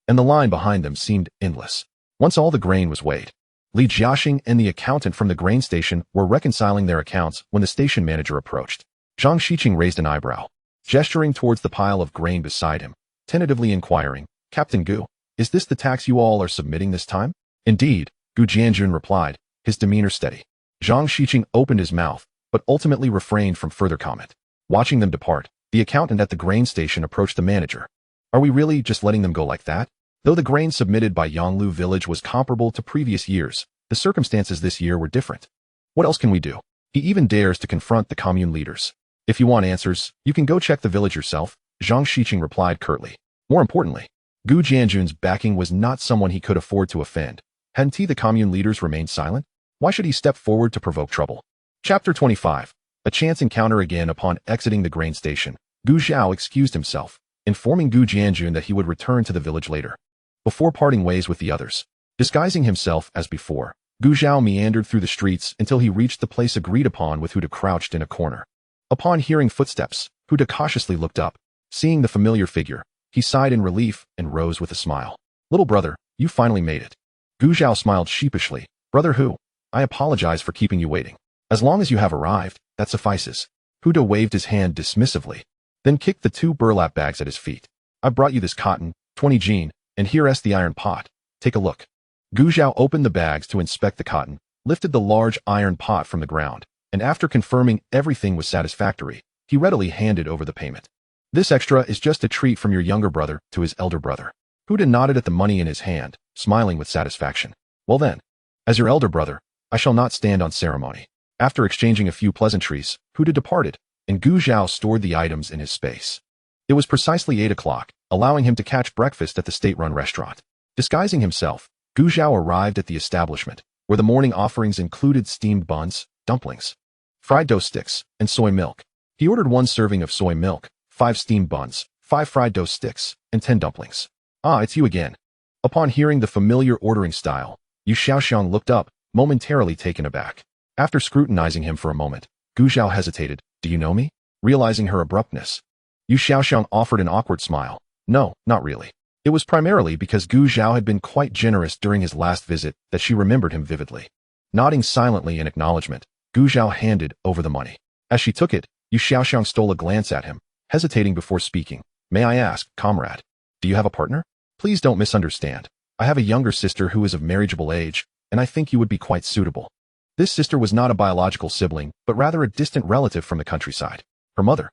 and the line behind them seemed endless. Once all the grain was weighed, Li Jiaxing and the accountant from the grain station were reconciling their accounts when the station manager approached. Zhang Xiqing raised an eyebrow, gesturing towards the pile of grain beside him, tentatively inquiring, Captain Gu, is this the tax you all are submitting this time? Indeed, Gu Jianjun replied, his demeanor steady. Zhang Xiqing opened his mouth, but ultimately refrained from further comment. Watching them depart, the accountant at the grain station approached the manager. Are we really just letting them go like that? Though the grain submitted by Yanglu village was comparable to previous years, the circumstances this year were different. What else can we do? He even dares to confront the commune leaders. If you want answers, you can go check the village yourself, Zhang Xiqing replied curtly. More importantly, Gu Jianjun's backing was not someone he could afford to offend. Hadn't the commune leaders remained silent? Why should he step forward to provoke trouble? Chapter 25. A chance encounter again. Upon exiting the grain station, Gu Zhao excused himself, informing Gu Jianjun that he would return to the village later. Before parting ways with the others, disguising himself as before, Gu Zhao meandered through the streets until he reached the place agreed upon with Huda crouched in a corner. Upon hearing footsteps, Huda cautiously looked up. Seeing the familiar figure, he sighed in relief and rose with a smile. Little brother, you finally made it. Gu Zhao smiled sheepishly. Brother Hu, I apologize for keeping you waiting. As long as you have arrived, that suffices. Huda waved his hand dismissively, then kicked the 2 burlap bags at his feet. I brought you this cotton, 20 jean, and here's the iron pot. Take a look. Gu Zhao opened the bags to inspect the cotton, lifted the large iron pot from the ground, and after confirming everything was satisfactory, he readily handed over the payment. This extra is just a treat from your younger brother to his elder brother. Huda nodded at the money in his hand, smiling with satisfaction. Well then, as your elder brother, I shall not stand on ceremony. After exchanging a few pleasantries, Huda departed, and Gu Zhao stored the items in his space. It was precisely 8 o'clock, allowing him to catch breakfast at the state-run restaurant. Disguising himself, Gu Zhao arrived at the establishment, where the morning offerings included steamed buns, dumplings, fried dough sticks, and soy milk. He ordered 1 serving of soy milk, 5 steamed buns, 5 fried dough sticks, and 10 dumplings. Ah, it's you again. Upon hearing the familiar ordering style, Yu Xiaoxiang looked up, momentarily taken aback. After scrutinizing him for a moment, Gu Zhao hesitated. Do you know me? Realizing her abruptness, Yu Xiaoxiang offered an awkward smile. No, not really. It was primarily because Gu Zhao had been quite generous during his last visit that she remembered him vividly. Nodding silently in acknowledgement, Gu Zhao handed over the money. As she took it, Yu Xiaoxiang stole a glance at him, hesitating before speaking. May I ask, comrade, do you have a partner? Please don't misunderstand. I have a younger sister who is of marriageable age, and I think you would be quite suitable. This sister was not a biological sibling, but rather a distant relative from the countryside. Her mother,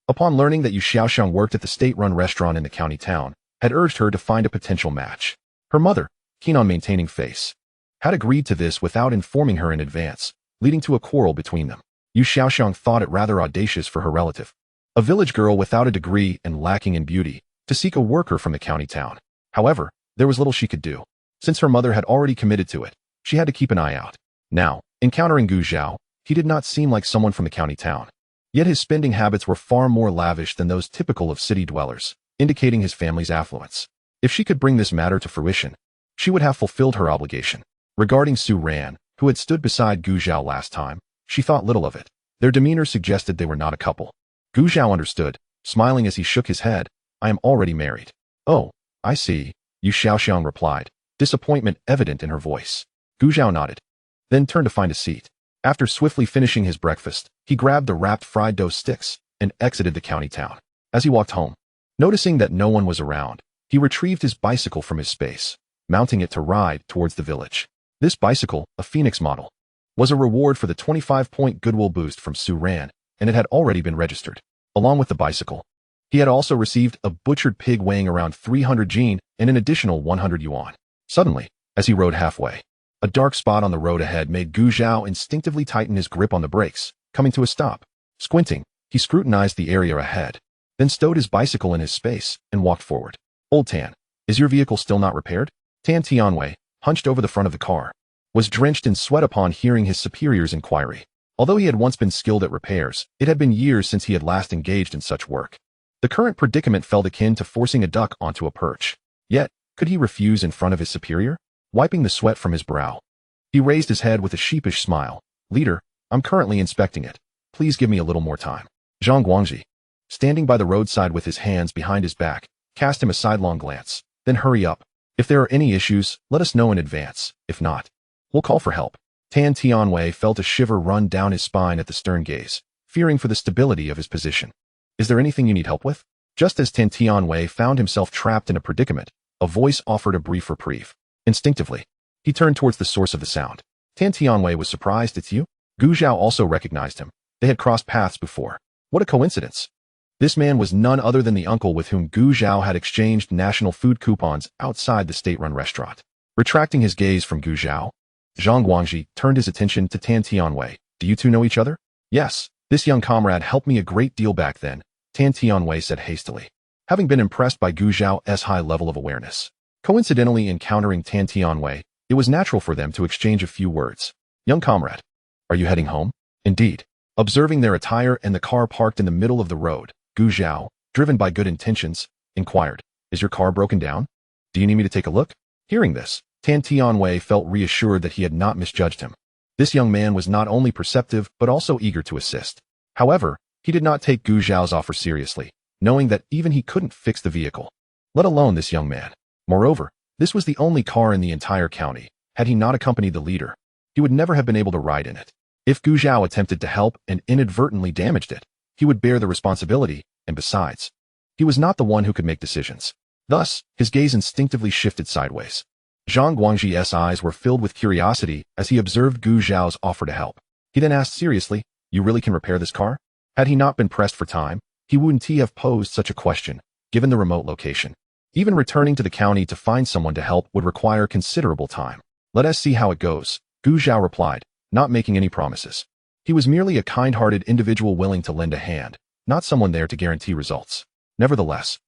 upon learning that Yu Xiaoxiang worked at the state-run restaurant in the county town, had urged her to find a potential match. Her mother, keen on maintaining face, had agreed to this without informing her in advance, leading to a quarrel between them. Yu Xiaoxiang thought it rather audacious for her relative, a village girl without a degree and lacking in beauty, to seek a worker from the county town. However, there was little she could do. Since her mother had already committed to it, she had to keep an eye out. Now, encountering Gu Zhao, he did not seem like someone from the county town. Yet his spending habits were far more lavish than those typical of city dwellers, indicating his family's affluence. If she could bring this matter to fruition, she would have fulfilled her obligation. Regarding Su Ran, who had stood beside Gu Zhao last time, she thought little of it. Their demeanor suggested they were not a couple. Gu Zhao understood, smiling as he shook his head. I am already married. Oh, I see, Yu Xiaoxiang replied, disappointment evident in her voice. Gu Zhao nodded, then turned to find a seat. After swiftly finishing his breakfast, he grabbed the wrapped fried dough sticks and exited the county town. As he walked home, noticing that no one was around, he retrieved his bicycle from his space, mounting it to ride towards the village. This bicycle, a Phoenix model, was a reward for the 25-point goodwill boost from Su Ran, and it had already been registered. Along with the bicycle, he had also received a butchered pig weighing around 300 jin and an additional 100 yuan. Suddenly, as he rode halfway, a dark spot on the road ahead made Gu Zhao instinctively tighten his grip on the brakes, coming to a stop. Squinting, he scrutinized the area ahead, then stowed his bicycle in his space and walked forward. Old Tan, is your vehicle still not repaired? Tan Tianwei, hunched over the front of the car, was drenched in sweat upon hearing his superior's inquiry. Although he had once been skilled at repairs, it had been years since he had last engaged in such work. The current predicament felt akin to forcing a duck onto a perch. Yet, could he refuse in front of his superior? Wiping the sweat from his brow, he raised his head with a sheepish smile. Leader, I'm currently inspecting it. Please give me a little more time. Zhang Guangji, standing by the roadside with his hands behind his back, cast him a sidelong glance. Then hurry up. If there are any issues, let us know in advance. If not, we'll call for help. Tan Tianwei felt a shiver run down his spine at the stern gaze, fearing for the stability of his position. Is there anything you need help with? Just as Tan Tianwei found himself trapped in a predicament, a voice offered a brief reprieve. Instinctively, he turned towards the source of the sound. Tan Tianwei was surprised. It's you? Gu Zhao also recognized him. They had crossed paths before. What a coincidence. This man was none other than the uncle with whom Gu Zhao had exchanged national food coupons outside the state-run restaurant. Retracting his gaze from Gu Zhao, Zhang Guangji turned his attention to Tan Tianwei. Do you two know each other? Yes, this young comrade helped me a great deal back then, Tan Tianwei said hastily, having been impressed by Gu Zhao's high level of awareness. Coincidentally encountering Tan Tianwei, it was natural for them to exchange a few words. Young comrade, are you heading home? Indeed. Observing their attire and the car parked in the middle of the road, Gu Zhao, driven by good intentions, inquired, is your car broken down? Do you need me to take a look? Hearing this, Tan Tianwei felt reassured that he had not misjudged him. This young man was not only perceptive but also eager to assist. However, he did not take Gu Zhao's offer seriously, knowing that even he couldn't fix the vehicle, let alone this young man. Moreover, this was the only car in the entire county. Had he not accompanied the leader, he would never have been able to ride in it. If Gu Zhao attempted to help and inadvertently damaged it, he would bear the responsibility, and besides, he was not the one who could make decisions. Thus, his gaze instinctively shifted sideways. Zhang Guangji's eyes were filled with curiosity as he observed Gu Zhao's offer to help. He then asked seriously, you really can repair this car? Had he not been pressed for time, he wouldn't have posed such a question, given the remote location. Even returning to the county to find someone to help would require considerable time. Let us see how it goes, Gu Zhao replied, not making any promises. He was merely a kind-hearted individual willing to lend a hand, not someone there to guarantee results. Nevertheless,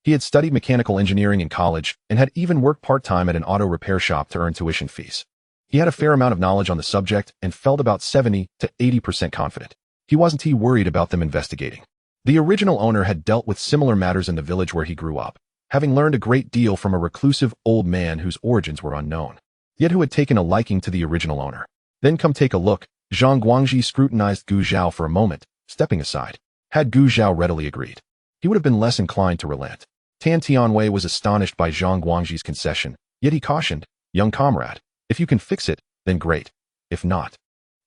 he had studied mechanical engineering in college and had even worked part-time at an auto repair shop to earn tuition fees. He had a fair amount of knowledge on the subject and felt about 70 to 80% confident. He wasn't worried about them investigating. The original owner had dealt with similar matters in the village where he grew up, having learned a great deal from a reclusive old man whose origins were unknown, yet who had taken a liking to the original owner. Then come take a look. Zhang Guangji scrutinized Gu Zhao for a moment, stepping aside. Had Gu Zhao readily agreed, he would have been less inclined to relent. Tan Tianwei was astonished by Zhang Guangji's concession, yet he cautioned, young comrade, if you can fix it, then great. If not,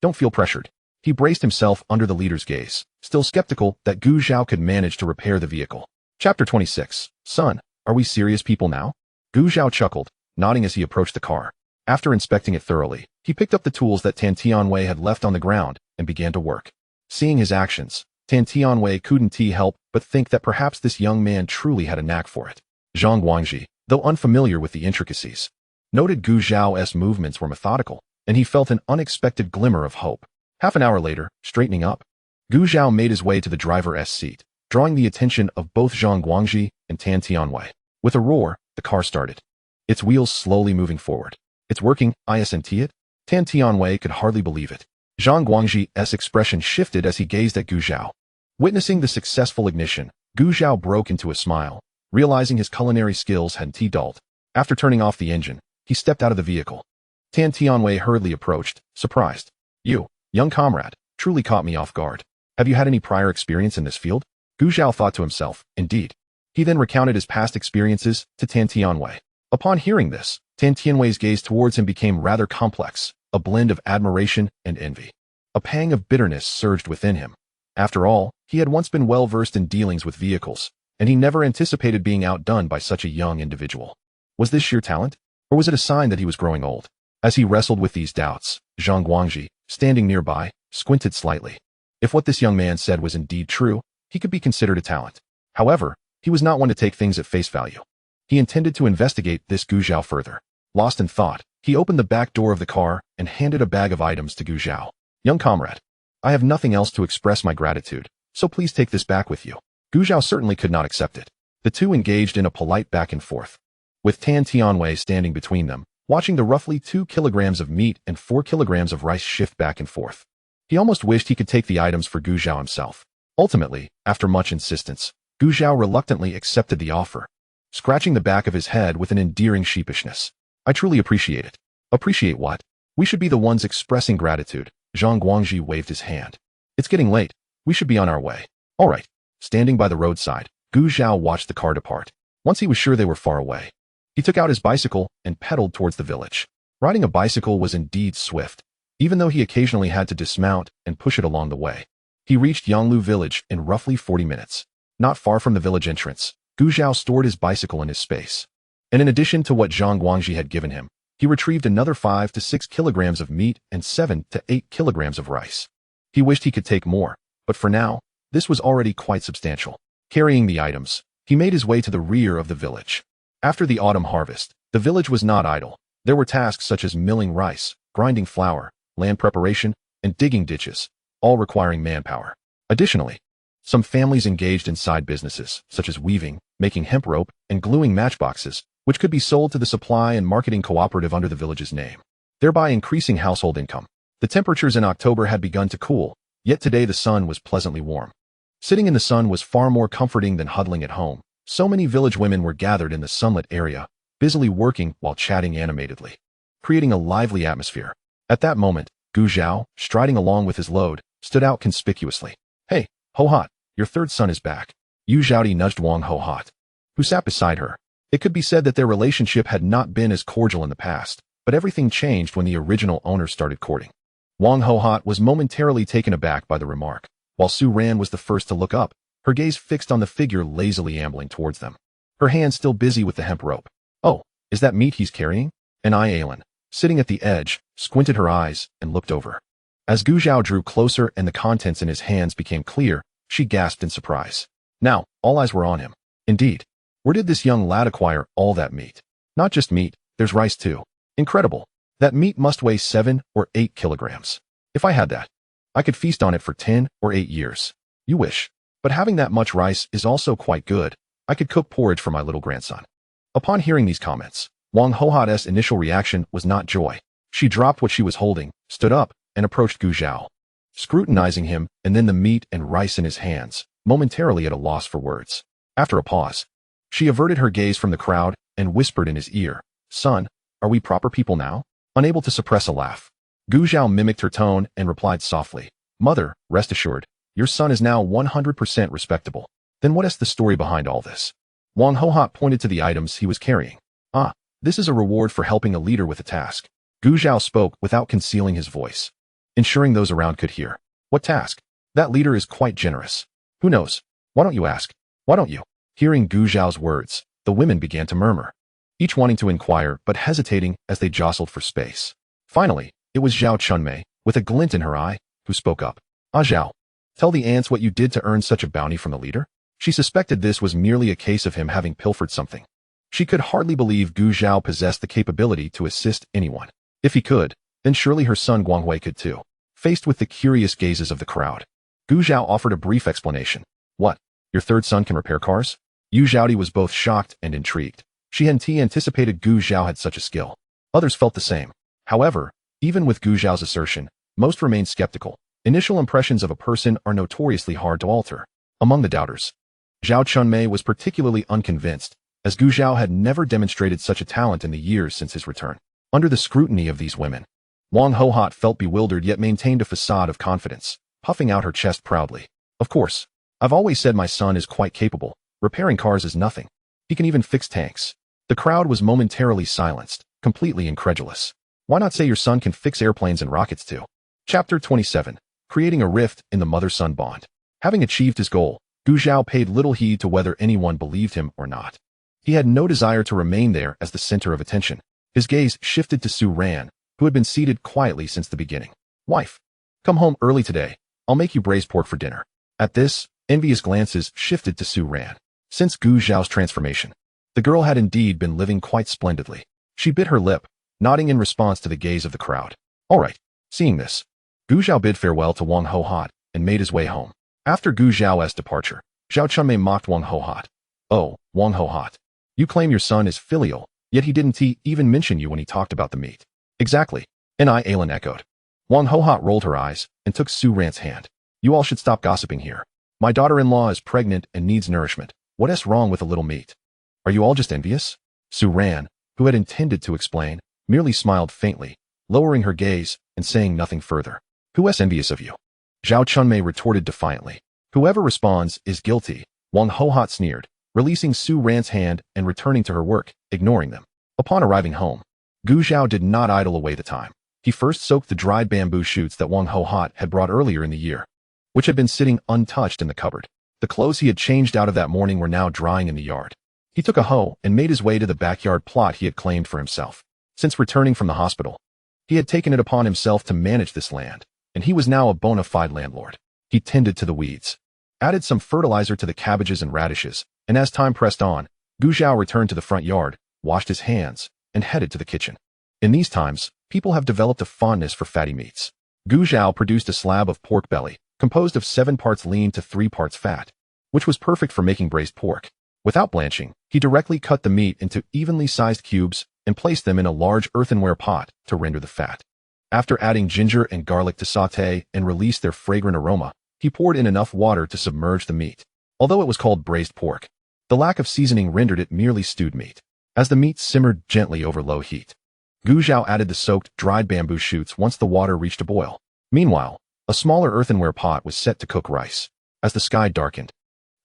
don't feel pressured. He braced himself under the leader's gaze, still skeptical that Gu Zhao could manage to repair the vehicle. Chapter 26. Son, are we serious people now? Gu Zhao chuckled, nodding as he approached the car. After inspecting it thoroughly, he picked up the tools that Tan Tianwei had left on the ground and began to work. Seeing his actions, Tan Tianwei couldn't help but think that perhaps this young man truly had a knack for it. Zhang Guangji, though unfamiliar with the intricacies, noted Gu Zhao's movements were methodical, and he felt an unexpected glimmer of hope. Half an hour later, straightening up, Gu Zhao made his way to the driver's seat, drawing the attention of both Zhang Guangji and Tan Tianwei. With a roar, the car started. its wheels slowly moving forward. It's working, isn't it? Tan Tianwei could hardly believe it. Zhang Guangji's expression shifted as he gazed at Gu Zhao. Witnessing the successful ignition, Gu Zhao broke into a smile, realizing his culinary skills hadn't dulled. After turning off the engine, he stepped out of the vehicle. Tan Tianwei hurriedly approached, surprised. You, young comrade, truly caught me off guard. Have you had any prior experience in this field? Gu Zhao thought to himself, indeed. He then recounted his past experiences to Tan Tianwei. Upon hearing this, Tan Tianwei's gaze towards him became rather complex, a blend of admiration and envy. A pang of bitterness surged within him. After all, he had once been well-versed in dealings with vehicles, and he never anticipated being outdone by such a young individual. Was this sheer talent, or was it a sign that he was growing old? As he wrestled with these doubts, Zhang Guangji, standing nearby, squinted slightly. If what this young man said was indeed true, he could be considered a talent. However, he was not one to take things at face value. He intended to investigate this Gu Zhao further. Lost in thought, he opened the back door of the car and handed a bag of items to Gu Zhao. Young comrade, I have nothing else to express my gratitude, so please take this back with you. Gu Zhao certainly could not accept it. The two engaged in a polite back and forth, with Tan Tianwei standing between them, watching the roughly 2 kilograms of meat and 4 kilograms of rice shift back and forth. He almost wished he could take the items for Gu Zhao himself. Ultimately, after much insistence, Gu Zhao reluctantly accepted the offer, scratching the back of his head with an endearing sheepishness. I truly appreciate it. Appreciate what? We should be the ones expressing gratitude. Zhang Guangji waved his hand. It's getting late. We should be on our way. All right. Standing by the roadside, Gu Zhao watched the car depart. Once he was sure they were far away, he took out his bicycle and pedaled towards the village. Riding a bicycle was indeed swift, even though he occasionally had to dismount and push it along the way. He reached Yanglu village in roughly 40 minutes. Not far from the village entrance, Gu Zhao stored his bicycle in his space. And in addition to what Zhang Guangji had given him, he retrieved another 5 to 6 kilograms of meat and 7 to 8 kilograms of rice. He wished he could take more, but for now, this was already quite substantial. Carrying the items, he made his way to the rear of the village. After the autumn harvest, the village was not idle. There were tasks such as milling rice, grinding flour, land preparation, and digging ditches, all requiring manpower. Additionally, some families engaged in side businesses, such as weaving, making hemp rope, and gluing matchboxes, which could be sold to the supply and marketing cooperative under the village's name, thereby increasing household income. The temperatures in October had begun to cool, yet today the sun was pleasantly warm. Sitting in the sun was far more comforting than huddling at home. So many village women were gathered in the sunlit area, busily working while chatting animatedly, creating a lively atmosphere. At that moment, Gu Zhao, striding along with his load, stood out conspicuously. Hey, Ho Hot, your third son is back. Yu Zhaodi nudged Wang Ho Hot, who sat beside her. It could be said that their relationship had not been as cordial in the past, but everything changed when the original owner started courting. Wang Ho Hot was momentarily taken aback by the remark, while Su Ran was the first to look up, her gaze fixed on the figure lazily ambling towards them, her hand still busy with the hemp rope. Oh, is that meat he's carrying? And Ailan, sitting at the edge, squinted her eyes and looked over. As Gu Zhao drew closer and the contents in his hands became clear, she gasped in surprise. Now, all eyes were on him. Indeed. Where did this young lad acquire all that meat? Not just meat, there's rice too. Incredible. That meat must weigh 7 or 8 kilograms. If I had that, I could feast on it for 10 or 8 years. You wish. But having that much rice is also quite good. I could cook porridge for my little grandson. Upon hearing these comments, Wang Hohat's initial reaction was not joy. She dropped what she was holding, stood up, and approached Gu Zhao, scrutinizing him and then the meat and rice in his hands, momentarily at a loss for words. After a pause, she averted her gaze from the crowd and whispered in his ear, Son, are we proper people now? Unable to suppress a laugh, Gu Zhao mimicked her tone and replied softly, Mother, rest assured, your son is now 100% respectable. Then what is the story behind all this? Wang Hohat pointed to the items he was carrying. Ah, this is a reward for helping a leader with a task. Gu Zhao spoke without concealing his voice, ensuring those around could hear. What task? That leader is quite generous. Who knows? Why don't you ask? Why don't you? Hearing Gu Zhao's words, the women began to murmur, each wanting to inquire but hesitating as they jostled for space. Finally, it was Zhao Chunmei, with a glint in her eye, who spoke up. Ah Zhao, tell the ants what you did to earn such a bounty from the leader? She suspected this was merely a case of him having pilfered something. She could hardly believe Gu Zhao possessed the capability to assist anyone. If he could, then surely her son Guanghui could too. Faced with the curious gazes of the crowd, Gu Zhao offered a brief explanation. What? Your third son can repair cars? Yu Zhaodi was both shocked and intrigued. She hadn't anticipated Gu Zhao had such a skill. Others felt the same. However, even with Gu Zhao's assertion, most remained skeptical. Initial impressions of a person are notoriously hard to alter. Among the doubters, Zhao Chunmei was particularly unconvinced, as Gu Zhao had never demonstrated such a talent in the years since his return. Under the scrutiny of these women, Wang Hohot felt bewildered yet maintained a facade of confidence, puffing out her chest proudly. Of course, I've always said my son is quite capable. Repairing cars is nothing. He can even fix tanks. The crowd was momentarily silenced, completely incredulous. Why not say your son can fix airplanes and rockets too? Chapter 27. Creating a rift in the mother-son bond. Having achieved his goal, Gu Zhao paid little heed to whether anyone believed him or not. He had no desire to remain there as the center of attention. His gaze shifted to Su Ran, who had been seated quietly since the beginning. Wife, come home early today. I'll make you braised pork for dinner. At this, envious glances shifted to Su Ran. Since Gu Zhao's transformation, the girl had indeed been living quite splendidly. She bit her lip, nodding in response to the gaze of the crowd. All right. Seeing this, Gu Zhao bid farewell to Wang Hohot and made his way home. After Gu Zhao's departure, Zhao Chunmei mocked Wang Hohot. Oh, Wang Hohot, you claim your son is filial, yet he didn't even mention you when he talked about the meat. Exactly. N.I. Alan echoed. Wang Hohot rolled her eyes and took Su Ran's hand. You all should stop gossiping here. My daughter-in-law is pregnant and needs nourishment. What's wrong with a little meat? Are you all just envious? Su Ran, who had intended to explain, merely smiled faintly, lowering her gaze and saying nothing further. Who's envious of you? Zhao Chunmei retorted defiantly. Whoever responds is guilty. Wang Hohot sneered, releasing Su Ran's hand and returning to her work, ignoring them. Upon arriving home, Gu Zhao did not idle away the time. He first soaked the dried bamboo shoots that Wang Hohot had brought earlier in the year, which had been sitting untouched in the cupboard. The clothes he had changed out of that morning were now drying in the yard. He took a hoe and made his way to the backyard plot he had claimed for himself. Since returning from the hospital, he had taken it upon himself to manage this land, and he was now a bona fide landlord. He tended to the weeds, added some fertilizer to the cabbages and radishes, and as time pressed on, Gu Zhao returned to the front yard, washed his hands, and headed to the kitchen. In these times, people have developed a fondness for fatty meats. Gu Zhao produced a slab of pork belly, composed of 7 parts lean to 3 parts fat, which was perfect for making braised pork. Without blanching, he directly cut the meat into evenly sized cubes and placed them in a large earthenware pot to render the fat. After adding ginger and garlic to saute and release their fragrant aroma, he poured in enough water to submerge the meat. Although it was called braised pork, the lack of seasoning rendered it merely stewed meat. As the meat simmered gently over low heat, Gu Zhao added the soaked, dried bamboo shoots once the water reached a boil. Meanwhile, a smaller earthenware pot was set to cook rice. As the sky darkened,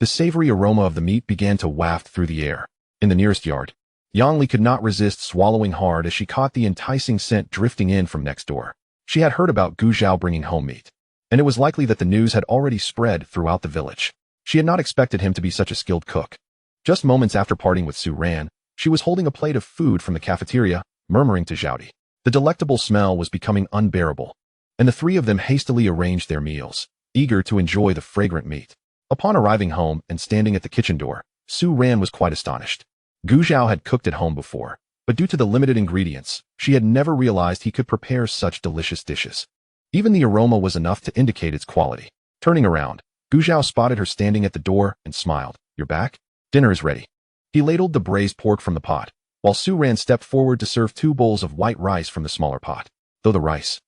the savory aroma of the meat began to waft through the air. In the nearest yard, Yangli could not resist swallowing hard as she caught the enticing scent drifting in from next door. She had heard about Gu Zhao bringing home meat, and it was likely that the news had already spread throughout the village. She had not expected him to be such a skilled cook. Just moments after parting with Su Ran, she was holding a plate of food from the cafeteria, murmuring to Zhaodi. The delectable smell was becoming unbearable, and the three of them hastily arranged their meals, eager to enjoy the fragrant meat. Upon arriving home and standing at the kitchen door, Su Ran was quite astonished. Gu Zhao had cooked at home before, but due to the limited ingredients, she had never realized he could prepare such delicious dishes. Even the aroma was enough to indicate its quality. Turning around, Gu Zhao spotted her standing at the door and smiled. You're back? Dinner is ready. He ladled the braised pork from the pot, while Su Ran stepped forward to serve 2 bowls of white rice from the smaller pot. Though the rice,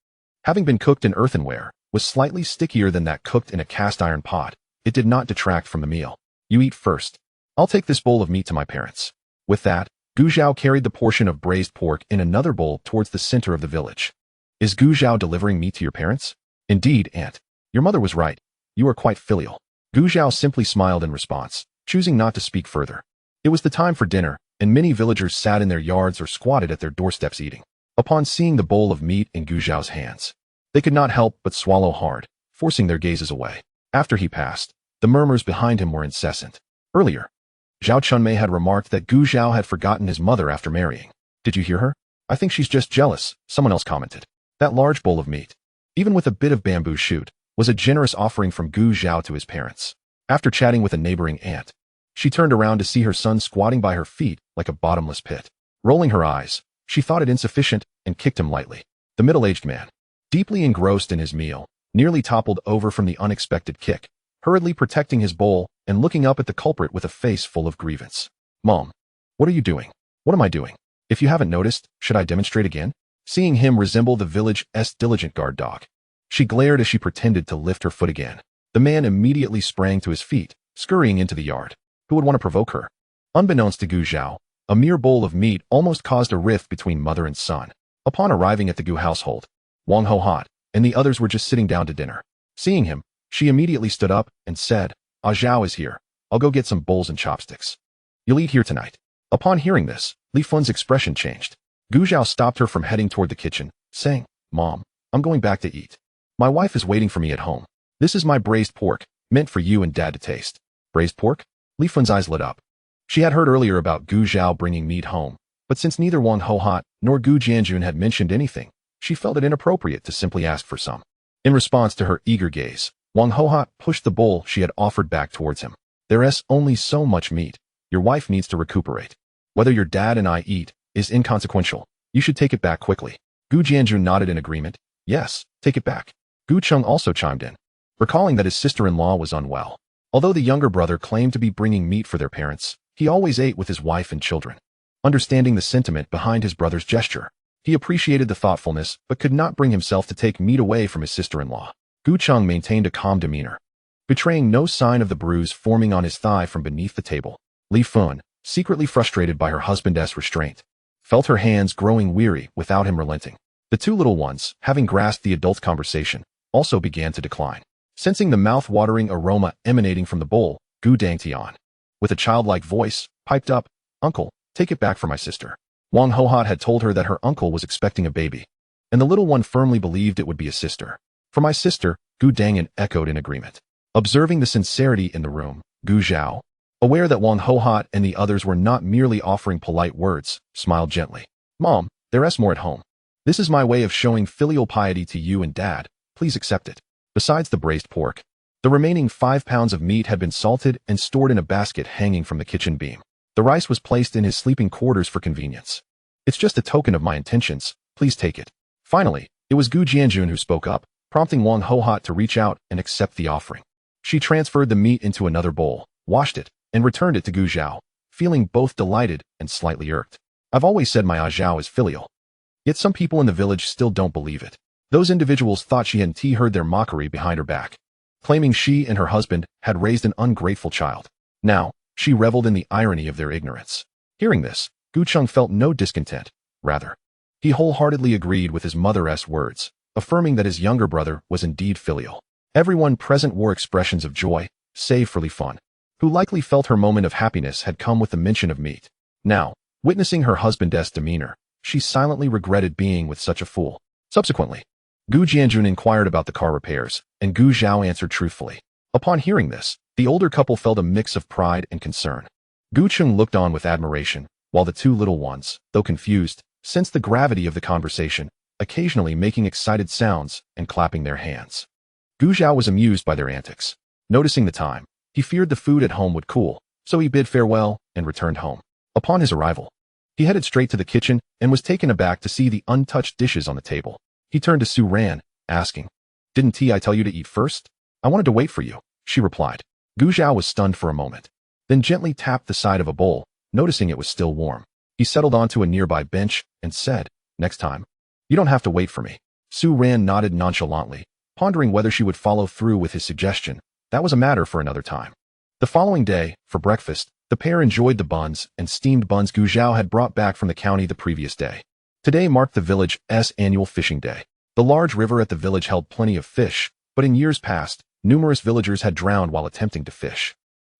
having been cooked in earthenware, was slightly stickier than that cooked in a cast iron pot, it did not detract from the meal. You eat first. I'll take this bowl of meat to my parents. With that, Gu Zhao carried the portion of braised pork in another bowl towards the center of the village. Is Gu Zhao delivering meat to your parents? Indeed, aunt. Your mother was right. You are quite filial. Gu Zhao simply smiled in response, choosing not to speak further. It was the time for dinner, and many villagers sat in their yards or squatted at their doorsteps eating. Upon seeing the bowl of meat in Gu Zhao's hands, they could not help but swallow hard, forcing their gazes away. After he passed, the murmurs behind him were incessant. Earlier, Zhao Chunmei had remarked that Gu Zhao had forgotten his mother after marrying. Did you hear her? I think she's just jealous, someone else commented. That large bowl of meat, even with a bit of bamboo shoot, was a generous offering from Gu Zhao to his parents. After chatting with a neighboring aunt, she turned around to see her son squatting by her feet like a bottomless pit. Rolling her eyes, she thought it insufficient and kicked him lightly. The middle-aged man, deeply engrossed in his meal, nearly toppled over from the unexpected kick, hurriedly protecting his bowl and looking up at the culprit with a face full of grievance. Mom, what are you doing? What am I doing? If you haven't noticed, should I demonstrate again? Seeing him resemble the village's diligent guard dog, she glared as she pretended to lift her foot again. The man immediately sprang to his feet, scurrying into the yard. Who would want to provoke her? Unbeknownst to Gu Zhao, a mere bowl of meat almost caused a rift between mother and son. Upon arriving at the Gu household, Wang Hohot and the others were just sitting down to dinner. Seeing him, she immediately stood up and said, "Ah, Zhao is here. I'll go get some bowls and chopsticks. You'll eat here tonight." Upon hearing this, Li Fun's expression changed. Gu Zhao stopped her from heading toward the kitchen, saying, "Mom, I'm going back to eat. My wife is waiting for me at home. This is my braised pork, meant for you and Dad to taste." Braised pork? Li Fun's eyes lit up. She had heard earlier about Gu Zhao bringing meat home, but since neither Wang Hohot nor Gu Jianjun had mentioned anything, she felt it inappropriate to simply ask for some. In response to her eager gaze, Wang Hohot pushed the bowl she had offered back towards him. "There's only so much meat. Your wife needs to recuperate. Whether your dad and I eat is inconsequential. You should take it back quickly." Gu Jianjun nodded in agreement. "Yes, take it back." Gu Cheng also chimed in, recalling that his sister-in-law was unwell. Although the younger brother claimed to be bringing meat for their parents, he always ate with his wife and children. Understanding the sentiment behind his brother's gesture, he appreciated the thoughtfulness but could not bring himself to take meat away from his sister-in-law. Gu Cheng maintained a calm demeanor, betraying no sign of the bruise forming on his thigh from beneath the table. Li Fun, secretly frustrated by her husband's restraint, felt her hands growing weary without him relenting. The two little ones, having grasped the adult's conversation, also began to decline. Sensing the mouth-watering aroma emanating from the bowl, Gu Dangtian, with a childlike voice, piped up, "Uncle, take it back for my sister." Wang Hohot had told her that her uncle was expecting a baby, and the little one firmly believed it would be a sister. "For my sister," Gu Dangan echoed in agreement. Observing the sincerity in the room, Gu Zhao, aware that Wang Hohot and the others were not merely offering polite words, smiled gently. "Mom, there's more at home. This is my way of showing filial piety to you and Dad. Please accept it." Besides the braised pork, the remaining 5 pounds of meat had been salted and stored in a basket hanging from the kitchen beam. The rice was placed in his sleeping quarters for convenience. "It's just a token of my intentions. Please take it." Finally, it was Gu Jianjun who spoke up, prompting Wang Hohot to reach out and accept the offering. She transferred the meat into another bowl, washed it, and returned it to Gu Zhao, feeling both delighted and slightly irked. "I've always said my Zhao is filial. Yet some people in the village still don't believe it." Those individuals thought she had heard their mockery behind her back, claiming she and her husband had raised an ungrateful child. Now, she reveled in the irony of their ignorance. Hearing this, Gu Cheng felt no discontent. Rather, he wholeheartedly agreed with his mother's words, affirming that his younger brother was indeed filial. Everyone present wore expressions of joy, save for Li Fun, who likely felt her moment of happiness had come with the mention of meat. Now, witnessing her husband's demeanor, she silently regretted being with such a fool. Subsequently, Gu Jianjun inquired about the car repairs, and Gu Zhao answered truthfully. Upon hearing this, the older couple felt a mix of pride and concern. Gu Cheng looked on with admiration, while the two little ones, though confused, sensed the gravity of the conversation, occasionally making excited sounds and clapping their hands. Gu Zhao was amused by their antics. Noticing the time, he feared the food at home would cool, so he bid farewell and returned home. Upon his arrival, he headed straight to the kitchen and was taken aback to see the untouched dishes on the table. He turned to Su Ran, asking, "Didn't I tell you to eat first?" "I wanted to wait for you," she replied. Gu Zhao was stunned for a moment, then gently tapped the side of a bowl, noticing it was still warm. He settled onto a nearby bench and said, "Next time, you don't have to wait for me." Su Ran nodded nonchalantly, pondering whether she would follow through with his suggestion. That was a matter for another time. The following day, for breakfast, the pair enjoyed the buns and steamed buns Gu Zhao had brought back from the county the previous day. Today marked the village's annual fishing day. The large river at the village held plenty of fish, but in years past, numerous villagers had drowned while attempting to fish.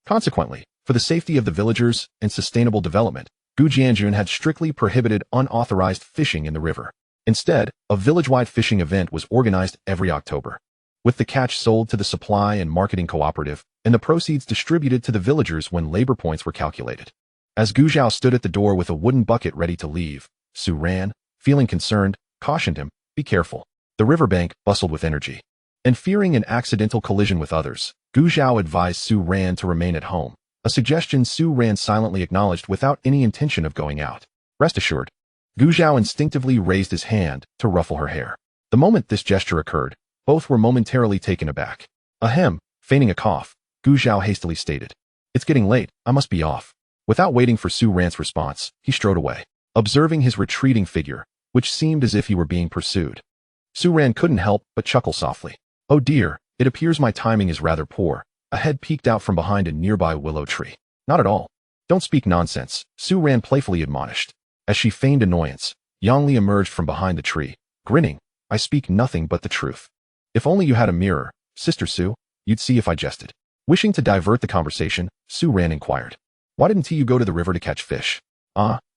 Consequently, for the safety of the villagers and sustainable development, Gu Jianjun had strictly prohibited unauthorized fishing in the river. Instead, a village-wide fishing event was organized every October, with the catch sold to the supply and marketing cooperative, and the proceeds distributed to the villagers when labor points were calculated. As Gu Zhao stood at the door with a wooden bucket ready to leave, Su Ran, feeling concerned, cautioned him, "Be careful." The riverbank bustled with energy, and fearing an accidental collision with others, Gu Zhao advised Su Ran to remain at home, a suggestion Su Ran silently acknowledged without any intention of going out. Rest assured, Gu Zhao instinctively raised his hand to ruffle her hair. The moment this gesture occurred, both were momentarily taken aback. Ahem, feigning a cough, Gu Zhao hastily stated, "It's getting late, I must be off." Without waiting for Su Ran's response, he strode away, observing his retreating figure, which seemed as if he were being pursued. Su Ran couldn't help but chuckle softly. Oh dear, it appears my timing is rather poor. A head peeked out from behind a nearby willow tree. Not at all. Don't speak nonsense, Su Ran playfully admonished. As she feigned annoyance, Yangli emerged from behind the tree, grinning. I speak nothing but the truth. If only you had a mirror, Sister Su, you'd see if I jested. Wishing to divert the conversation, Su Ran inquired. Why didn't you go to the river to catch fish?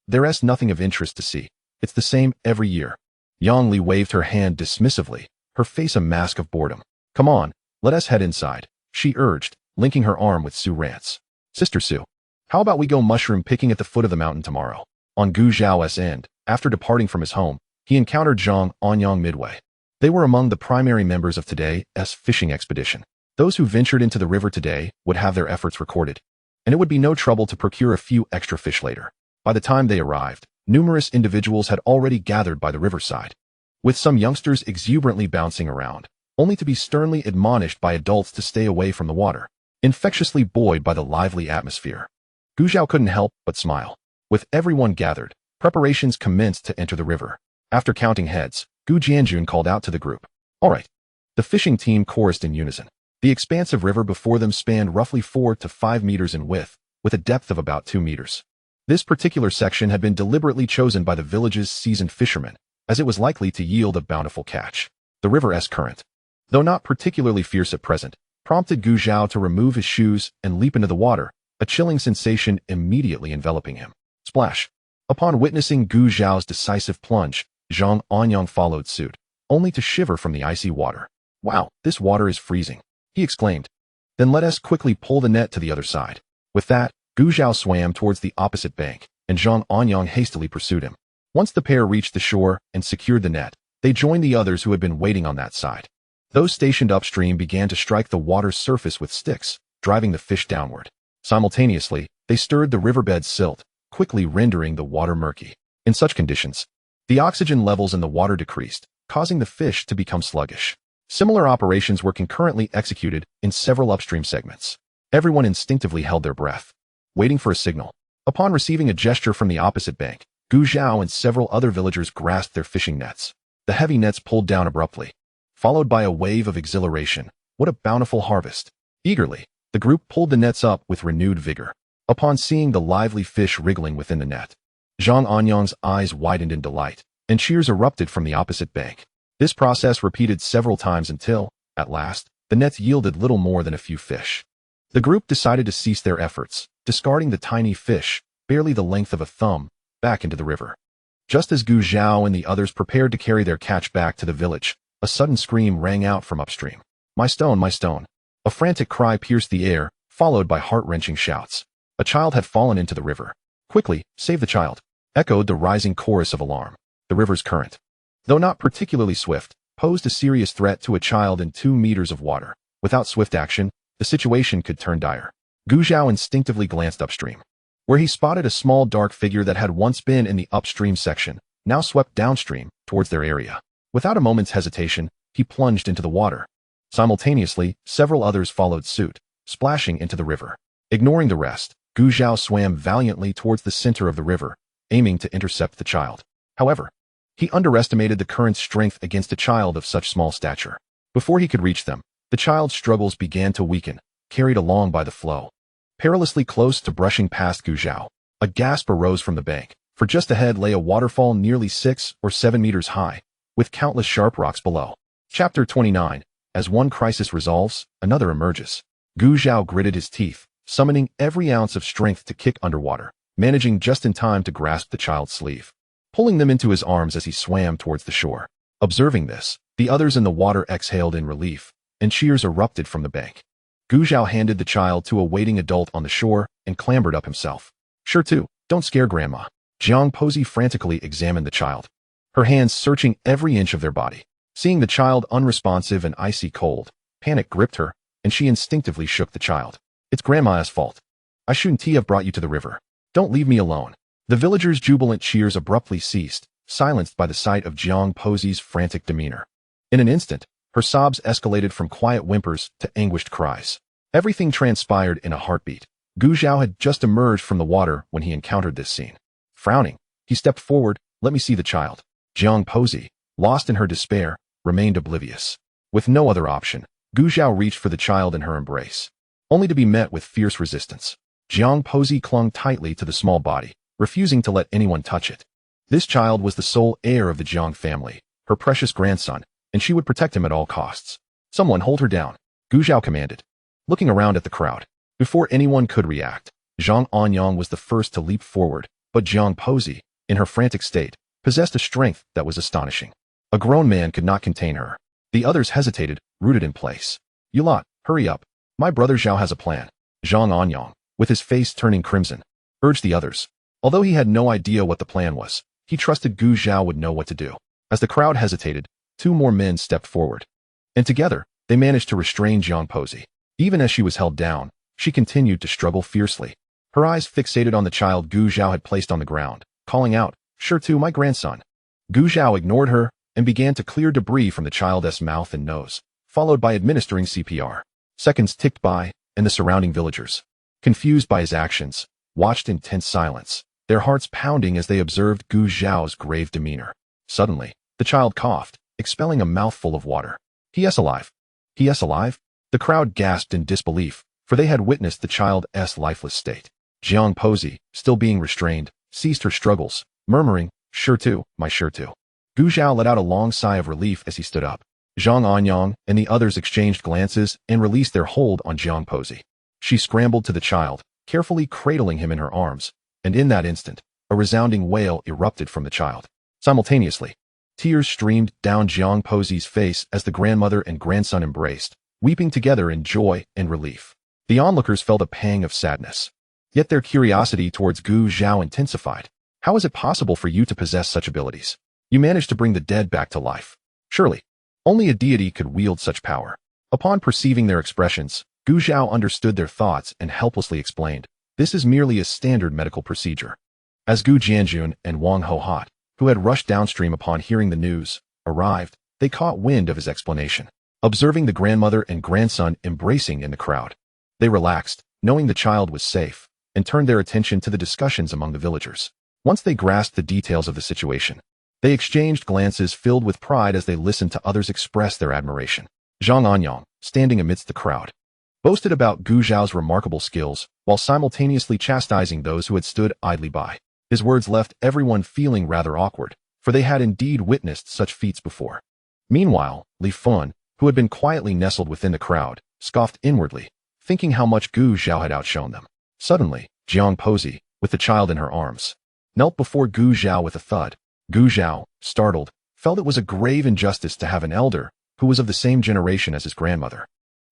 There's nothing of interest to see. It's the same every year. Yangli waved her hand dismissively, her face a mask of boredom. Come on, let us head inside, she urged, linking her arm with Su Ran's. Sister Su, how about we go mushroom picking at the foot of the mountain tomorrow? On Gu Zhao's end, after departing from his home, he encountered Zhang Anyang midway. They were among the primary members of today's fishing expedition. Those who ventured into the river today would have their efforts recorded, and it would be no trouble to procure a few extra fish later. By the time they arrived, numerous individuals had already gathered by the riverside, with some youngsters exuberantly bouncing around, only to be sternly admonished by adults to stay away from the water, infectiously buoyed by the lively atmosphere. Gu Zhao couldn't help but smile. With everyone gathered, preparations commenced to enter the river. After counting heads, Gu Jianjun called out to the group. All right. The fishing team chorused in unison. The expansive river before them spanned roughly 4 to 5 meters in width, with a depth of about 2 meters. This particular section had been deliberately chosen by the village's seasoned fishermen, as it was likely to yield a bountiful catch. The river's current, though not particularly fierce at present, prompted Gu Zhao to remove his shoes and leap into the water, a chilling sensation immediately enveloping him. Splash! Upon witnessing Gu Zhao's decisive plunge, Zhang Anyang followed suit, only to shiver from the icy water. Wow, this water is freezing, he exclaimed. Then let us quickly pull the net to the other side. With that, Gu Zhao swam towards the opposite bank, and Zhang Anyang hastily pursued him. Once the pair reached the shore and secured the net, they joined the others who had been waiting on that side. Those stationed upstream began to strike the water's surface with sticks, driving the fish downward. Simultaneously, they stirred the riverbed's silt, quickly rendering the water murky. In such conditions, the oxygen levels in the water decreased, causing the fish to become sluggish. Similar operations were concurrently executed in several upstream segments. Everyone instinctively held their breath, waiting for a signal. Upon receiving a gesture from the opposite bank, Gu Zhao and several other villagers grasped their fishing nets. The heavy nets pulled down abruptly, followed by a wave of exhilaration. What a bountiful harvest! Eagerly, the group pulled the nets up with renewed vigor. Upon seeing the lively fish wriggling within the net, Zhang Anyang's eyes widened in delight, and cheers erupted from the opposite bank. This process repeated several times until, at last, the nets yielded little more than a few fish. The group decided to cease their efforts, discarding the tiny fish, barely the length of a thumb, back into the river. Just as Gu Zhao and the others prepared to carry their catch back to the village, a sudden scream rang out from upstream. My stone, my stone. A frantic cry pierced the air, followed by heart-wrenching shouts. A child had fallen into the river. Quickly, save the child, echoed the rising chorus of alarm. The river's current, though not particularly swift, posed a serious threat to a child in 2 meters of water. Without swift action, the situation could turn dire. Gu Zhao instinctively glanced upstream, where he spotted a small dark figure that had once been in the upstream section, now swept downstream, towards their area. Without a moment's hesitation, he plunged into the water. Simultaneously, several others followed suit, splashing into the river. Ignoring the rest, Gu Zhao swam valiantly towards the center of the river, aiming to intercept the child. However, he underestimated the current's strength against a child of such small stature. Before he could reach them, the child's struggles began to weaken, carried along by the flow. Perilously close to brushing past Gu Zhao, a gasp arose from the bank, for just ahead lay a waterfall nearly 6 or 7 meters high, with countless sharp rocks below. Chapter 29. As one crisis resolves, another emerges. Gu Zhao gritted his teeth, summoning every ounce of strength to kick underwater, managing just in time to grasp the child's sleeve, pulling them into his arms as he swam towards the shore. Observing this, the others in the water exhaled in relief, and cheers erupted from the bank. Gu Zhao handed the child to a waiting adult on the shore and clambered up himself. Sure too, don't scare Grandma. Jiang Posey frantically examined the child, her hands searching every inch of their body. Seeing the child unresponsive and icy cold, panic gripped her, and she instinctively shook the child. It's Grandma's fault. I shouldn't have brought you to the river. Don't leave me alone. The villagers' jubilant cheers abruptly ceased, silenced by the sight of Jiang Posey's frantic demeanor. In an instant, her sobs escalated from quiet whimpers to anguished cries. Everything transpired in a heartbeat. Gu Zhao had just emerged from the water when he encountered this scene. Frowning, he stepped forward. "Let me see the child." Jiang Pozi, lost in her despair, remained oblivious. With no other option, Gu Zhao reached for the child in her embrace, only to be met with fierce resistance. Jiang Pozi clung tightly to the small body, refusing to let anyone touch it. This child was the sole heir of the Jiang family, her precious grandson, and she would protect him at all costs. "Someone hold her down," Gu Zhao commanded. Looking around at the crowd, before anyone could react, Zhang Anyang was the first to leap forward, but Jiang Pozi, in her frantic state, possessed a strength that was astonishing. A grown man could not contain her. The others hesitated, rooted in place. "You lot, hurry up. My brother Zhao has a plan." Zhang Anyang, with his face turning crimson, urged the others. Although he had no idea what the plan was, he trusted Gu Zhao would know what to do. As the crowd hesitated, two more men stepped forward, and together, they managed to restrain Jiang Pozi. Even as she was held down, she continued to struggle fiercely. Her eyes fixated on the child Gu Zhao had placed on the ground, calling out, "Sure to, my grandson." Gu Zhao ignored her and began to clear debris from the child's mouth and nose, followed by administering CPR. Seconds ticked by, and the surrounding villagers, confused by his actions, watched in tense silence, their hearts pounding as they observed Gu Zhao's grave demeanor. Suddenly, the child coughed, expelling a mouthful of water. "He is alive. He is alive?" The crowd gasped in disbelief, for they had witnessed the child's lifeless state. Jiang Pozi, still being restrained, ceased her struggles, murmuring, "Sure to, my sure to." Gu Zhao let out a long sigh of relief as he stood up. Zhang Anyang and the others exchanged glances and released their hold on Jiang Pozi. She scrambled to the child, carefully cradling him in her arms, and in that instant, a resounding wail erupted from the child. Simultaneously, tears streamed down Jiang Pozi's face as the grandmother and grandson embraced, weeping together in joy and relief. The onlookers felt a pang of sadness. Yet their curiosity towards Gu Zhao intensified. "How is it possible for you to possess such abilities? You managed to bring the dead back to life. Surely, only a deity could wield such power." Upon perceiving their expressions, Gu Zhao understood their thoughts and helplessly explained, "This is merely a standard medical procedure." As Gu Jianjun and Wang Hohat, who had rushed downstream upon hearing the news, arrived, they caught wind of his explanation. Observing the grandmother and grandson embracing in the crowd, they relaxed, knowing the child was safe, and turned their attention to the discussions among the villagers. Once they grasped the details of the situation, they exchanged glances filled with pride as they listened to others express their admiration. Zhang Anyang, standing amidst the crowd, boasted about Gu Zhao's remarkable skills while simultaneously chastising those who had stood idly by. His words left everyone feeling rather awkward, for they had indeed witnessed such feats before. Meanwhile, Li Fun, who had been quietly nestled within the crowd, scoffed inwardly, thinking how much Gu Zhao had outshone them. Suddenly, Jiang Pozi, with the child in her arms, knelt before Gu Zhao with a thud. Gu Zhao, startled, felt it was a grave injustice to have an elder, who was of the same generation as his grandmother,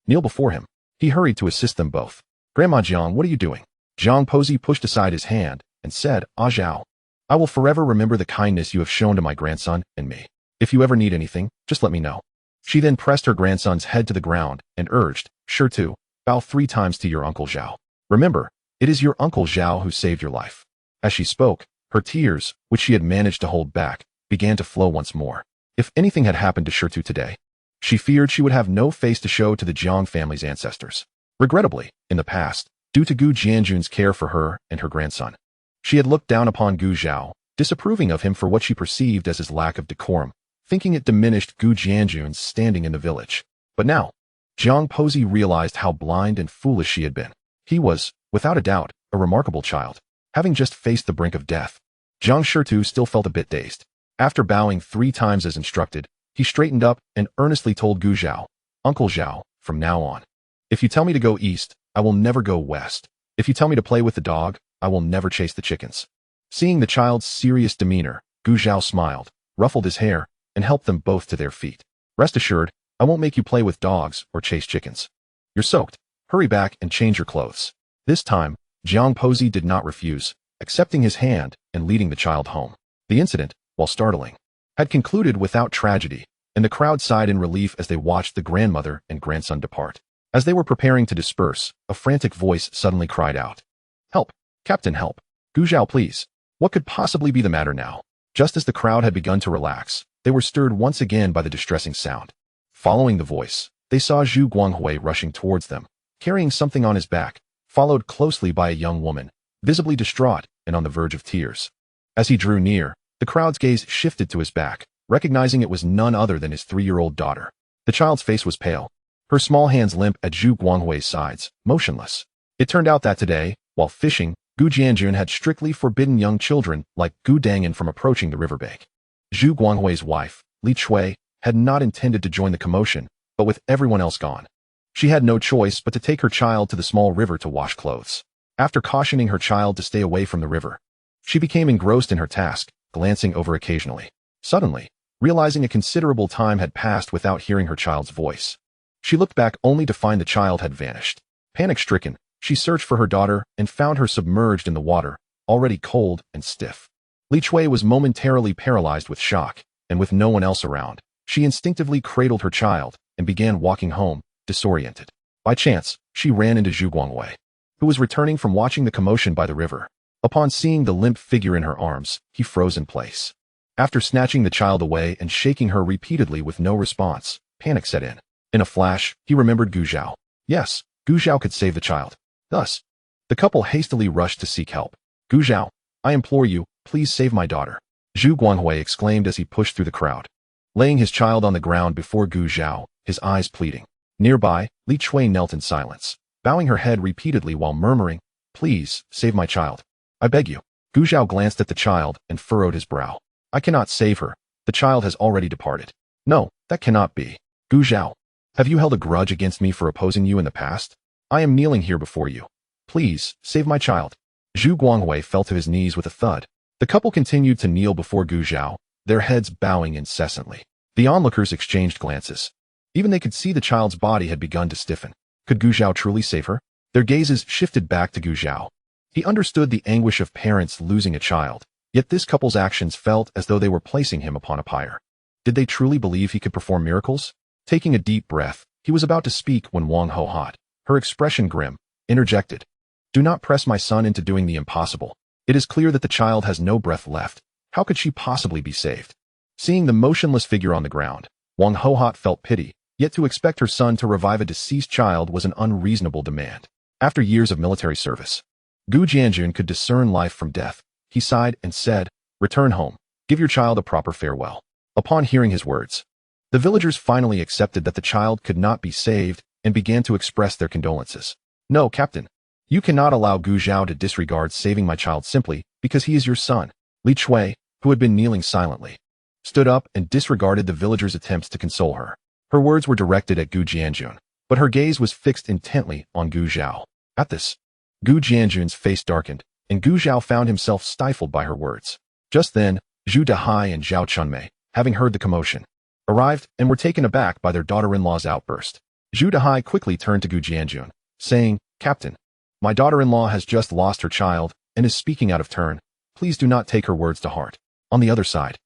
kneel before him. He hurried to assist them both. "Grandma Jiang, what are you doing?" Jiang Pozi pushed aside his hand and said, "Ah Zhao, I will forever remember the kindness you have shown to my grandson and me. If you ever need anything, just let me know." She then pressed her grandson's head to the ground and urged, "Sure to, bow 3 times to your Uncle Zhao. Remember, it is your Uncle Zhao who saved your life." As she spoke, her tears, which she had managed to hold back, began to flow once more. If anything had happened to Shirtu today, she feared she would have no face to show to the Jiang family's ancestors. Regrettably, in the past, due to Gu Jianjun's care for her and her grandson, she had looked down upon Gu Zhao, disapproving of him for what she perceived as his lack of decorum, thinking it diminished Gu Jianjun's standing in the village. But now, Jiang Pozi realized how blind and foolish she had been. He was, without a doubt, a remarkable child, having just faced the brink of death. Jiang Shirtu still felt a bit dazed. After bowing 3 times as instructed, he straightened up and earnestly told Gu Zhao, "Uncle Zhao, from now on, if you tell me to go east, I will never go west. If you tell me to play with the dog, I will never chase the chickens." Seeing the child's serious demeanor, Gu Zhao smiled, ruffled his hair, and helped them both to their feet. "Rest assured, I won't make you play with dogs or chase chickens. You're soaked. Hurry back and change your clothes." This time, Jiang Pozi did not refuse, accepting his hand and leading the child home. The incident, while startling, had concluded without tragedy, and the crowd sighed in relief as they watched the grandmother and grandson depart. As they were preparing to disperse, a frantic voice suddenly cried out, "Help! Captain, help! Gu Zhao, please! What could possibly be the matter now?" Just as the crowd had begun to relax, they were stirred once again by the distressing sound. Following the voice, they saw Zhu Guanghui rushing towards them, carrying something on his back, followed closely by a young woman, visibly distraught and on the verge of tears. As he drew near, the crowd's gaze shifted to his back, recognizing it was none other than his 3-year-old daughter. The child's face was pale, her small hands limp at Zhu Guanghui's sides, motionless. It turned out that today, while fishing, Gu Jianjun had strictly forbidden young children like Gu Dangan from approaching the riverbank. Zhu Guanghui's wife, Li Chui, had not intended to join the commotion, but with everyone else gone, she had no choice but to take her child to the small river to wash clothes. After cautioning her child to stay away from the river, she became engrossed in her task, glancing over occasionally. Suddenly, realizing a considerable time had passed without hearing her child's voice, she looked back only to find the child had vanished. Panic-stricken, she searched for her daughter and found her submerged in the water, already cold and stiff. Li Chui was momentarily paralyzed with shock, and with no one else around, she instinctively cradled her child and began walking home, disoriented. By chance, she ran into Zhu Guanghui, who was returning from watching the commotion by the river. Upon seeing the limp figure in her arms, he froze in place. After snatching the child away and shaking her repeatedly with no response, panic set in. In a flash, he remembered Gu Zhao. Yes, Gu Zhao could save the child. Thus, the couple hastily rushed to seek help. Gu Zhao, I implore you, please save my daughter, Zhu Guanghui exclaimed as he pushed through the crowd, laying his child on the ground before Gu Zhao, his eyes pleading. Nearby, Li Chui knelt in silence, bowing her head repeatedly while murmuring, please, save my child. I beg you. Gu Zhao glanced at the child and furrowed his brow. I cannot save her. The child has already departed. No, that cannot be. Gu Zhao, have you held a grudge against me for opposing you in the past? I am kneeling here before you. Please, save my child. Zhu Guanghui fell to his knees with a thud. The couple continued to kneel before Gu Zhao, their heads bowing incessantly. The onlookers exchanged glances. Even they could see the child's body had begun to stiffen. Could Gu Zhao truly save her? Their gazes shifted back to Gu Zhao. He understood the anguish of parents losing a child, yet this couple's actions felt as though they were placing him upon a pyre. Did they truly believe he could perform miracles? Taking a deep breath, he was about to speak when Wang Ho-hot, her expression grim, interjected. Do not press my son into doing the impossible. It is clear that the child has no breath left. How could she possibly be saved? Seeing the motionless figure on the ground, Wang Ho-hot felt pity, yet to expect her son to revive a deceased child was an unreasonable demand. After years of military service, Gu Jianjun could discern life from death. He sighed and said, return home. Give your child a proper farewell. Upon hearing his words, the villagers finally accepted that the child could not be saved and began to express their condolences. No, Captain. You cannot allow Gu Zhao to disregard saving my child simply because he is your son. Li Chui, who had been kneeling silently, stood up and disregarded the villagers' attempts to console her. Her words were directed at Gu Jianjun, but her gaze was fixed intently on Gu Zhao. At this, Gu Jianjun's face darkened, and Gu Zhao found himself stifled by her words. Just then, Zhu Dahai and Zhao Chunmei, having heard the commotion, arrived and were taken aback by their daughter-in-law's outburst. Zhu Dahai quickly turned to Gu Jianjun, saying, Captain, my daughter-in-law has just lost her child and is speaking out of turn. Please do not take her words to heart. On the other side,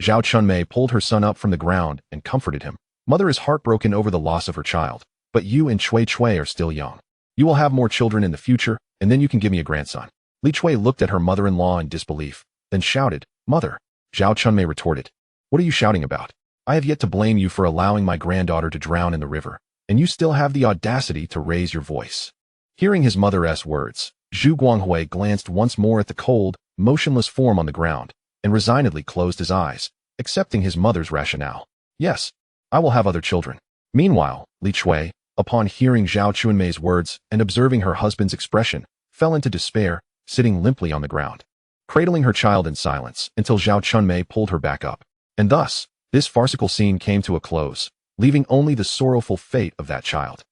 Zhao Chunmei pulled her son up from the ground and comforted him. Mother is heartbroken over the loss of her child, but you and Chui Chui are still young. You will have more children in the future, and then you can give me a grandson. Li Chui looked at her mother-in-law in disbelief, then shouted, Mother. Zhao Chunmei retorted, what are you shouting about? I have yet to blame you for allowing my granddaughter to drown in the river, and you still have the audacity to raise your voice. Hearing his mother's words, Zhu Guanghui glanced once more at the cold, motionless form on the ground, and resignedly closed his eyes, accepting his mother's rationale. Yes, I will have other children. Meanwhile, Li Chui, upon hearing Zhao Chunmei's words and observing her husband's expression, fell into despair, sitting limply on the ground, cradling her child in silence until Zhao Chunmei pulled her back up. And thus, this farcical scene came to a close, leaving only the sorrowful fate of that child,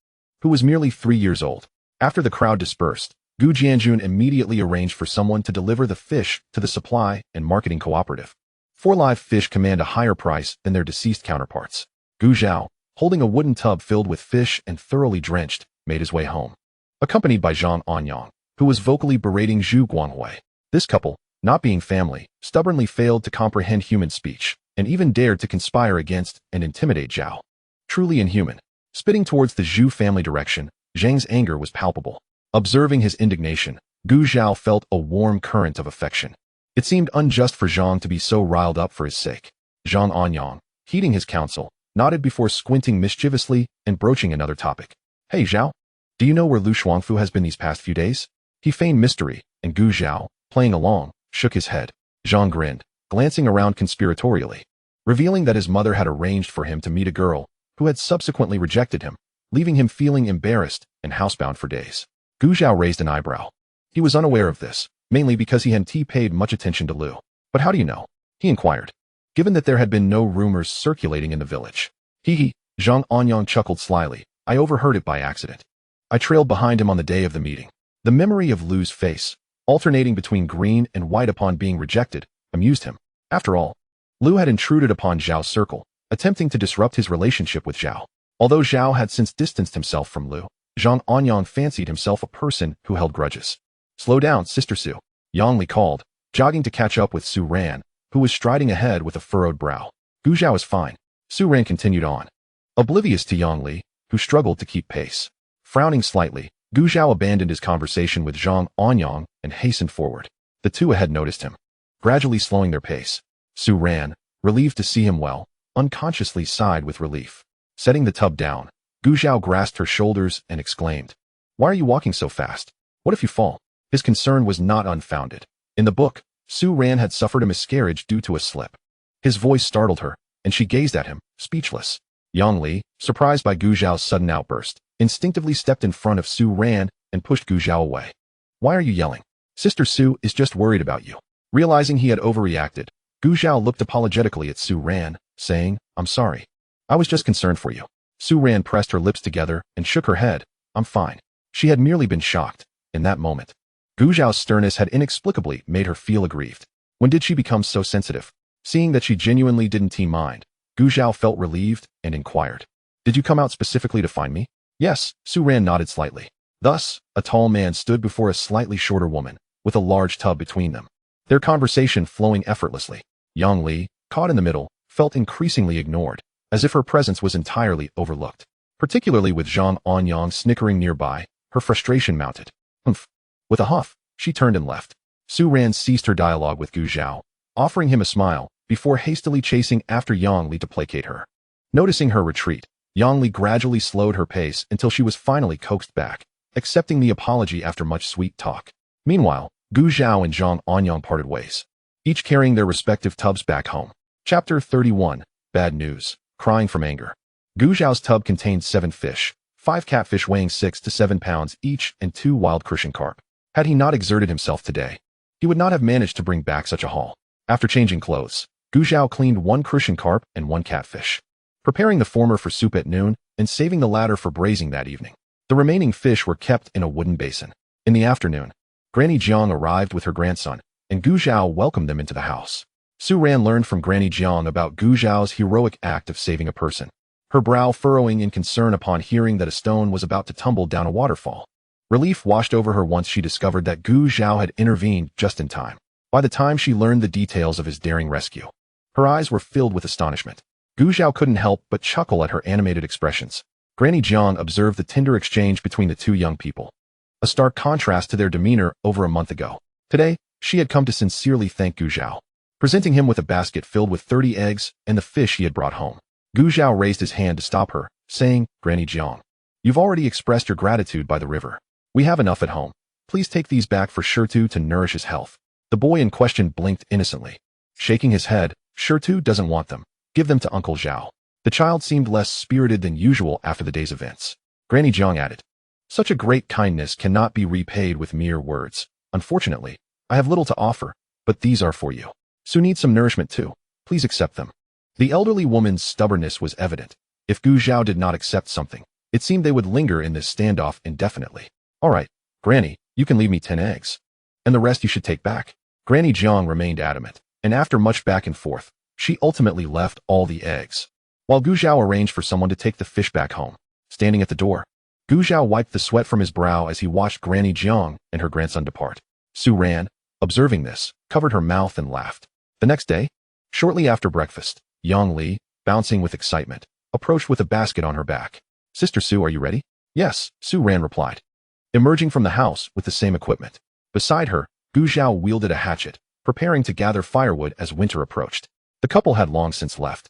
who was merely 3 years old. After the crowd dispersed, Gu Jianjun immediately arranged for someone to deliver the fish to the supply and marketing cooperative. 4 live fish command a higher price than their deceased counterparts. Gu Zhao, holding a wooden tub filled with fish and thoroughly drenched, made his way home, accompanied by Zhang Anyang, who was vocally berating Zhu Guanghui. This couple, not being family, stubbornly failed to comprehend human speech, and even dared to conspire against and intimidate Zhao. Truly inhuman. Spitting towards the Zhu family direction, Zhang's anger was palpable. Observing his indignation, Gu Zhao felt a warm current of affection. It seemed unjust for Zhang to be so riled up for his sake. Zhang Anyang, heeding his counsel, nodded before squinting mischievously and broaching another topic. Hey Zhao, Do you know where Lu Shuangfu has been these past few days? He feigned mystery, and Gu Zhao, playing along, shook his head. Zhang grinned, glancing around conspiratorially, revealing that his mother had arranged for him to meet a girl who had subsequently rejected him, leaving him feeling embarrassed and housebound for days. Gu Zhao raised an eyebrow. He was unaware of this, mainly because he hadn't paid much attention to Lu. But how do you know? He inquired, given that there had been no rumors circulating in the village. Hee, Zhang Anyang chuckled slyly. I overheard it by accident. I trailed behind him on the day of the meeting. The memory of Lu's face, alternating between green and white upon being rejected, amused him. After all, Lu had intruded upon Zhao's circle, attempting to disrupt his relationship with Zhao. Although Zhao had since distanced himself from Lu, Zhang Anyang fancied himself a person who held grudges. Slow down, Sister Su, Yang Li called, jogging to catch up with Su Ran, who was striding ahead with a furrowed brow. Gu Zhao is fine. Su Ran continued on, oblivious to Yang Li, who struggled to keep pace. Frowning slightly, Gu Zhao abandoned his conversation with Zhang Anyang and hastened forward. The two ahead noticed him, gradually slowing their pace. Su Ran, relieved to see him well, unconsciously sighed with relief. Setting the tub down, Gu Zhao grasped her shoulders and exclaimed, Why are you walking so fast? What if you fall? His concern was not unfounded. In the book, Su Ran had suffered a miscarriage due to a slip. His voice startled her, and she gazed at him, speechless. Yang Li, surprised by Gu Zhao's sudden outburst, instinctively stepped in front of Su Ran and pushed Gu Zhao away. Why are you yelling? Sister Su is just worried about you. Realizing he had overreacted, Gu Zhao looked apologetically at Su Ran, saying, I'm sorry. I was just concerned for you. Su Ran pressed her lips together and shook her head. I'm fine. She had merely been shocked. In that moment, Gu Zhao's sternness had inexplicably made her feel aggrieved. When did she become so sensitive? Seeing that she genuinely didn't mind, Gu Zhao felt relieved and inquired, Did you come out specifically to find me? Yes, Su Ran nodded slightly. Thus, a tall man stood before a slightly shorter woman, with a large tub between them, their conversation flowing effortlessly. Yang Li, caught in the middle, felt increasingly ignored, as if her presence was entirely overlooked. Particularly with Zhang Anyang snickering nearby, her frustration mounted. Humph. With a huff, she turned and left. Su Ran ceased her dialogue with Gu Zhao, offering him a smile, before hastily chasing after Yang Li to placate her. Noticing her retreat, Yang Li gradually slowed her pace until she was finally coaxed back, accepting the apology after much sweet talk. Meanwhile, Gu Zhao and Zhang Anyang parted ways, each carrying their respective tubs back home. Chapter 31. Bad News. Crying from Anger. Gu Zhao's tub contained 7 fish, 5 catfish weighing 6 to 7 pounds each and 2 wild crucian carp. Had he not exerted himself today, he would not have managed to bring back such a haul. After changing clothes, Gu Zhao cleaned 1 crucian carp and 1 catfish, preparing the former for soup at noon and saving the latter for braising that evening. The remaining fish were kept in a wooden basin. In the afternoon, Granny Jiang arrived with her grandson, and Gu Zhao welcomed them into the house. Su Ran learned from Granny Jiang about Gu Zhao's heroic act of saving a person, her brow furrowing in concern upon hearing that a stone was about to tumble down a waterfall. Relief washed over her once she discovered that Gu Zhao had intervened just in time. By the time she learned the details of his daring rescue, her eyes were filled with astonishment. Gu Zhao couldn't help but chuckle at her animated expressions. Granny Jiang observed the tender exchange between the two young people, a stark contrast to their demeanor over a month ago. Today, she had come to sincerely thank Gu Zhao, presenting him with a basket filled with 30 eggs and the fish he had brought home. Gu Zhao raised his hand to stop her, saying, Granny Jiang, you've already expressed your gratitude by the river. We have enough at home. Please take these back for Shirtu to nourish his health. The boy in question blinked innocently, shaking his head. Shirtu doesn't want them. Give them to Uncle Zhao. The child seemed less spirited than usual after the day's events. Granny Jiang added, Such a great kindness cannot be repaid with mere words. Unfortunately, I have little to offer, but these are for you. Su needs some nourishment too. Please accept them. The elderly woman's stubbornness was evident. If Gu Zhao did not accept something, it seemed they would linger in this standoff indefinitely. All right, Granny, you can leave me 10 eggs. And the rest you should take back. Granny Jiang remained adamant, and after much back and forth, she ultimately left all the eggs, while Gu Zhao arranged for someone to take the fish back home. Standing at the door, Gu Zhao wiped the sweat from his brow as he watched Granny Jiang and her grandson depart. Su Ran, observing this, covered her mouth and laughed. The next day, shortly after breakfast, Yang Li, bouncing with excitement, approached with a basket on her back. Sister Su, are you ready? Yes, Su Ran replied, emerging from the house with the same equipment. Beside her, Gu Zhao wielded a hatchet, preparing to gather firewood as winter approached. The couple had long since left,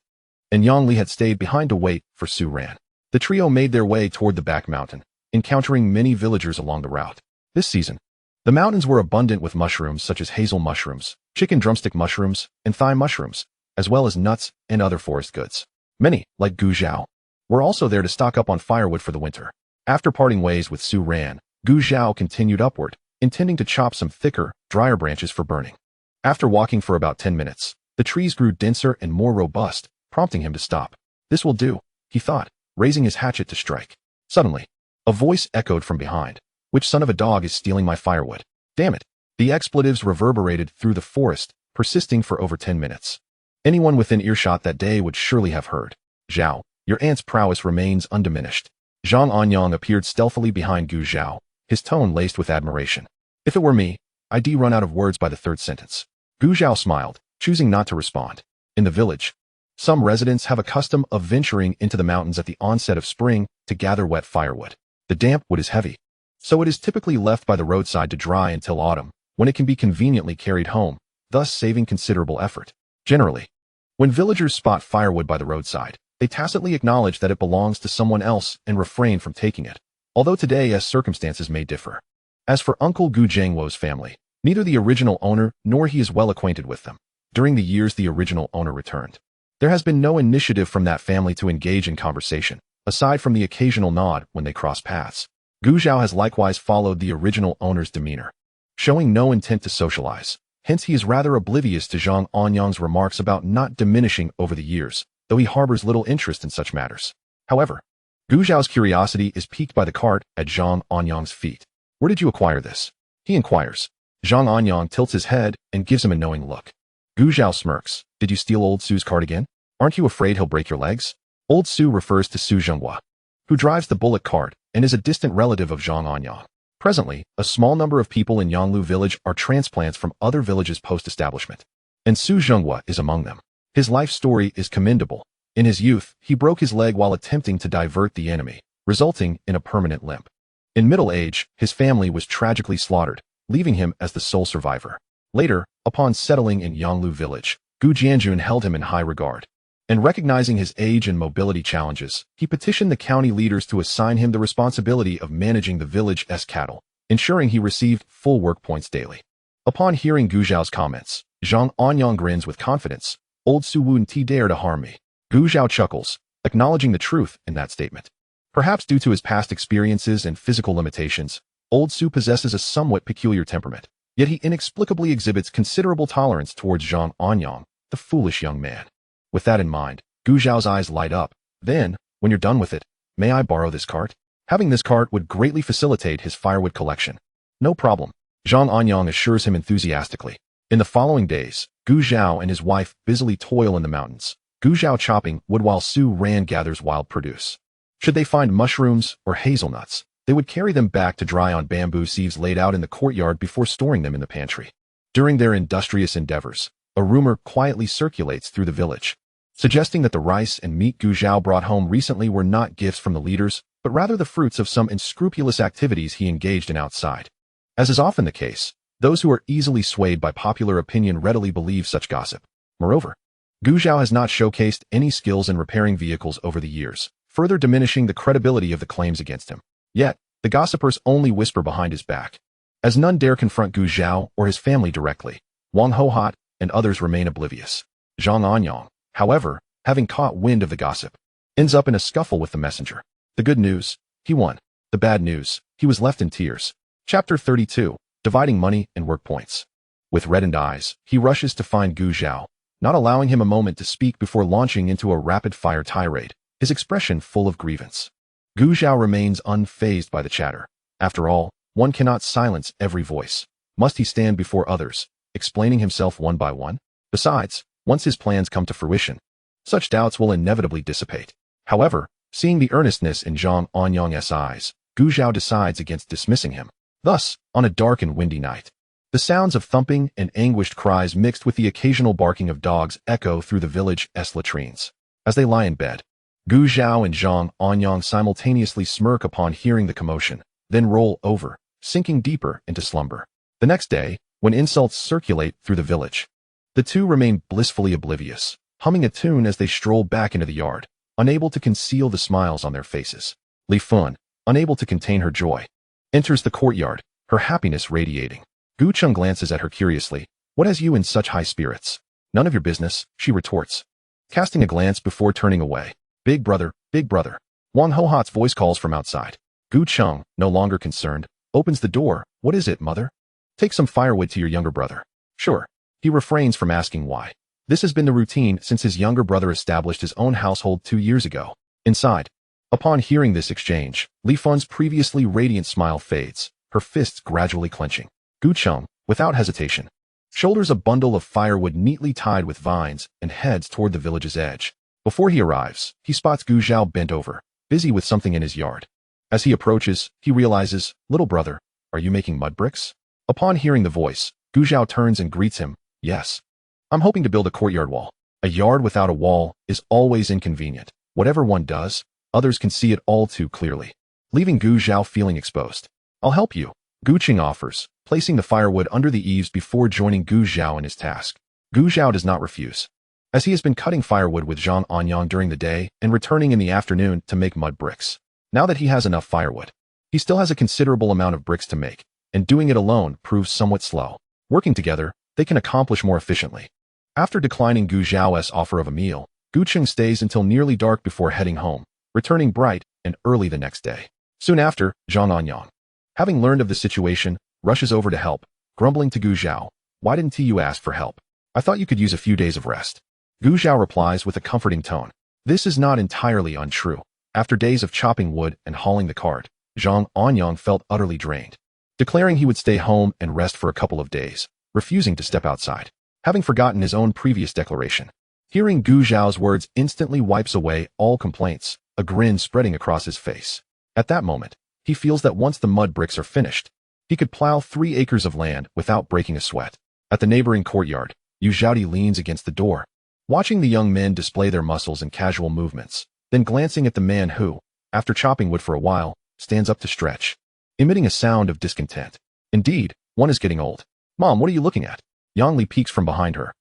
and Yang Li had stayed behind to wait for Su Ran. The trio made their way toward the back mountain, encountering many villagers along the route. This season, the mountains were abundant with mushrooms such as hazel mushrooms, chicken drumstick mushrooms, and thigh mushrooms, as well as nuts and other forest goods. Many, like Gu Zhao, were also there to stock up on firewood for the winter. After parting ways with Su Ran, Gu Zhao continued upward, intending to chop some thicker, drier branches for burning. After walking for about 10 minutes, the trees grew denser and more robust, prompting him to stop. This will do, he thought, raising his hatchet to strike. Suddenly, a voice echoed from behind. Which son of a dog is stealing my firewood? Damn it! The expletives reverberated through the forest, persisting for over 10 minutes. Anyone within earshot that day would surely have heard. Zhao, your aunt's prowess remains undiminished. Zhang Anyang appeared stealthily behind Gu Zhao, his tone laced with admiration. If it were me, I'd run out of words by the third sentence. Gu Zhao smiled, choosing not to respond. In the village, some residents have a custom of venturing into the mountains at the onset of spring to gather wet firewood. The damp wood is heavy, so it is typically left by the roadside to dry until autumn, when it can be conveniently carried home, thus saving considerable effort. Generally, when villagers spot firewood by the roadside, they tacitly acknowledge that it belongs to someone else and refrain from taking it, although today as circumstances may differ. As for Uncle Gu Zhangwo's family, neither the original owner nor he is well acquainted with them. During the years the original owner returned, there has been no initiative from that family to engage in conversation, aside from the occasional nod when they cross paths. Gu Zhao has likewise followed the original owner's demeanor, showing no intent to socialize. Hence he is rather oblivious to Zhang Anyang's remarks about not diminishing over the years, though he harbors little interest in such matters. However, Gu Zhao's curiosity is piqued by the cart at Zhang Anyang's feet. Where did you acquire this? He inquires. Zhang Anyang tilts his head and gives him a knowing look. Gu Zhao smirks. Did you steal old Su's cart again? Aren't you afraid he'll break your legs? Old Su refers to Su Zhenghua, who drives the bullock cart and is a distant relative of Zhang Anyang. Presently, a small number of people in Yanglu village are transplants from other villages post-establishment, and Su Zhenghua is among them. His life story is commendable. In his youth, he broke his leg while attempting to divert the enemy, resulting in a permanent limp. In middle age, his family was tragically slaughtered, leaving him as the sole survivor. Later, upon settling in Yanglu village, Gu Jianjun held him in high regard, and recognizing his age and mobility challenges, he petitioned the county leaders to assign him the responsibility of managing the village's cattle, ensuring he received full work points daily. Upon hearing Gu Zhao's comments, Zhang Anyang grins with confidence. Old Su wouldn't dare to harm me. Gu Zhao chuckles, acknowledging the truth in that statement. Perhaps due to his past experiences and physical limitations, Old Su possesses a somewhat peculiar temperament, yet he inexplicably exhibits considerable tolerance towards Zhang Anyang, the foolish young man. With that in mind, Gu Zhao's eyes light up. Then, when you're done with it, may I borrow this cart? Having this cart would greatly facilitate his firewood collection. No problem, Zhang Anyang assures him enthusiastically. In the following days, Gu Zhao and his wife busily toil in the mountains, Gu Zhao chopping wood while Su Ran gathers wild produce. Should they find mushrooms or hazelnuts, they would carry them back to dry on bamboo sieves laid out in the courtyard before storing them in the pantry. During their industrious endeavors, a rumor quietly circulates through the village, suggesting that the rice and meat Gu Zhao brought home recently were not gifts from the leaders, but rather the fruits of some unscrupulous activities he engaged in outside. As is often the case, those who are easily swayed by popular opinion readily believe such gossip. Moreover, Gu Zhao has not showcased any skills in repairing vehicles over the years, further diminishing the credibility of the claims against him. Yet, the gossipers only whisper behind his back, as none dare confront Gu Zhao or his family directly. Wang Hohat and others remain oblivious. Zhang Anyang, however, having caught wind of the gossip, ends up in a scuffle with the messenger. The good news, he won. The bad news, he was left in tears. Chapter 32, Dividing Money and Work Points. With reddened eyes, he rushes to find Gu Zhao, not allowing him a moment to speak before launching into a rapid-fire tirade, his expression full of grievance. Gu Zhao remains unfazed by the chatter. After all, one cannot silence every voice. Must he stand before others, explaining himself one by one? Besides, once his plans come to fruition, such doubts will inevitably dissipate. However, seeing the earnestness in Zhang Anyang's eyes, Gu Zhao decides against dismissing him. Thus, on a dark and windy night, the sounds of thumping and anguished cries mixed with the occasional barking of dogs echo through the village's latrines. As they lie in bed, Gu Zhao and Zhang Anyang simultaneously smirk upon hearing the commotion, then roll over, sinking deeper into slumber. The next day, when insults circulate through the village, the two remain blissfully oblivious, humming a tune as they stroll back into the yard, unable to conceal the smiles on their faces. Li Fun, unable to contain her joy, enters the courtyard, her happiness radiating. Gu Cheng glances at her curiously. What has you in such high spirits? None of your business, she retorts, casting a glance before turning away. Big brother, big brother. Wang Hohat's voice calls from outside. Gu Cheng, no longer concerned, opens the door. What is it, mother? Take some firewood to your younger brother. Sure. He refrains from asking why. This has been the routine since his younger brother established his own household 2 years ago. Inside, upon hearing this exchange, Li Fun's previously radiant smile fades, her fists gradually clenching. Gu Cheng, without hesitation, shoulders a bundle of firewood neatly tied with vines and heads toward the village's edge. Before he arrives, he spots Gu Zhao bent over, busy with something in his yard. As he approaches, he realizes, little brother, are you making mud bricks? Upon hearing the voice, Gu Zhao turns and greets him. Yes. I'm hoping to build a courtyard wall. A yard without a wall is always inconvenient. Whatever one does, others can see it all too clearly, leaving Gu Zhao feeling exposed. I'll help you, Gu Cheng offers, placing the firewood under the eaves before joining Gu Zhao in his task. Gu Zhao does not refuse, as he has been cutting firewood with Zhang Anyang during the day and returning in the afternoon to make mud bricks. Now that he has enough firewood, he still has a considerable amount of bricks to make, and doing it alone proves somewhat slow. Working together, they can accomplish more efficiently. After declining Gu Zhao's offer of a meal, Gu Cheng stays until nearly dark before heading home, returning bright and early the next day. Soon after, Zhang Anyang, having learned of the situation, rushes over to help, grumbling to Gu Zhao, why didn't you ask for help? I thought you could use a few days of rest. Gu Zhao replies with a comforting tone. This is not entirely untrue. After days of chopping wood and hauling the cart, Zhang Anyang felt utterly drained, declaring he would stay home and rest for a couple of days, refusing to step outside, having forgotten his own previous declaration. Hearing Gu Zhao's words instantly wipes away all complaints, a grin spreading across his face. At that moment, he feels that once the mud bricks are finished, he could plow 3 acres of land without breaking a sweat. At the neighboring courtyard, Yu Zhaodi leans against the door, watching the young men display their muscles and casual movements, then glancing at the man who, after chopping wood for a while, stands up to stretch, emitting a sound of discontent. Indeed, one is getting old. Mom, what are you looking at? Yang Li peeks from behind her,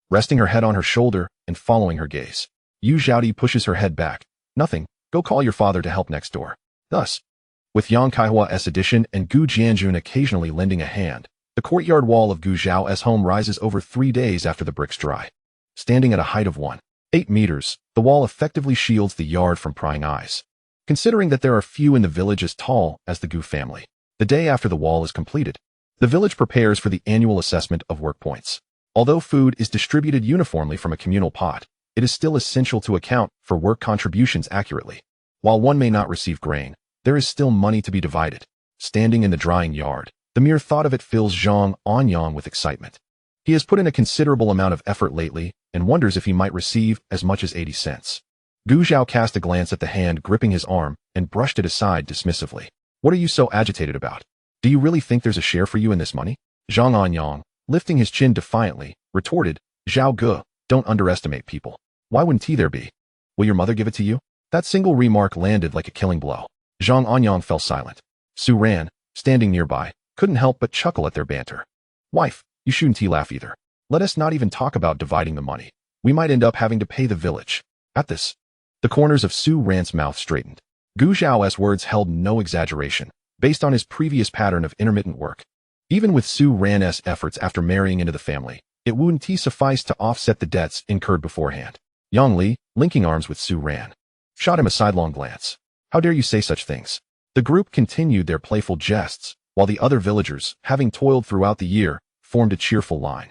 resting her head on her shoulder and following her gaze. Yu Zhaodi pushes her head back. Nothing, go call your father to help next door. Thus, with Yang Kaihua's addition and Gu Jianjun occasionally lending a hand, the courtyard wall of Gu Zhao's home rises over 3 days after the bricks dry. Standing at a height of 1.8 meters, the wall effectively shields the yard from prying eyes, considering that there are few in the village as tall as the Gu family. The day after the wall is completed, the village prepares for the annual assessment of work points. Although food is distributed uniformly from a communal pot, it is still essential to account for work contributions accurately. While one may not receive grain, there is still money to be divided. Standing in the drying yard, the mere thought of it fills Zhang Anyang with excitement. He has put in a considerable amount of effort lately and wonders if he might receive as much as 80 cents. Gu Zhao cast a glance at the hand gripping his arm and brushed it aside dismissively. What are you so agitated about? Do you really think there's a share for you in this money? Zhang Anyang, lifting his chin defiantly, retorted, Zhao Gu, don't underestimate people. Why wouldn't there be? Will your mother give it to you? That single remark landed like a killing blow. Zhang Anyang fell silent. Su Ran, standing nearby, couldn't help but chuckle at their banter. Wife, you shouldn't laugh either. Let us not even talk about dividing the money. We might end up having to pay the village. At this, the corners of Su Ran's mouth straightened. Gu Zhao's words held no exaggeration, based on his previous pattern of intermittent work. Even with Su Ran's efforts after marrying into the family, it wouldn't suffice to offset the debts incurred beforehand. Yang Li, linking arms with Su Ran, shot him a sidelong glance. How dare you say such things? The group continued their playful jests, while the other villagers, having toiled throughout the year, formed a cheerful line,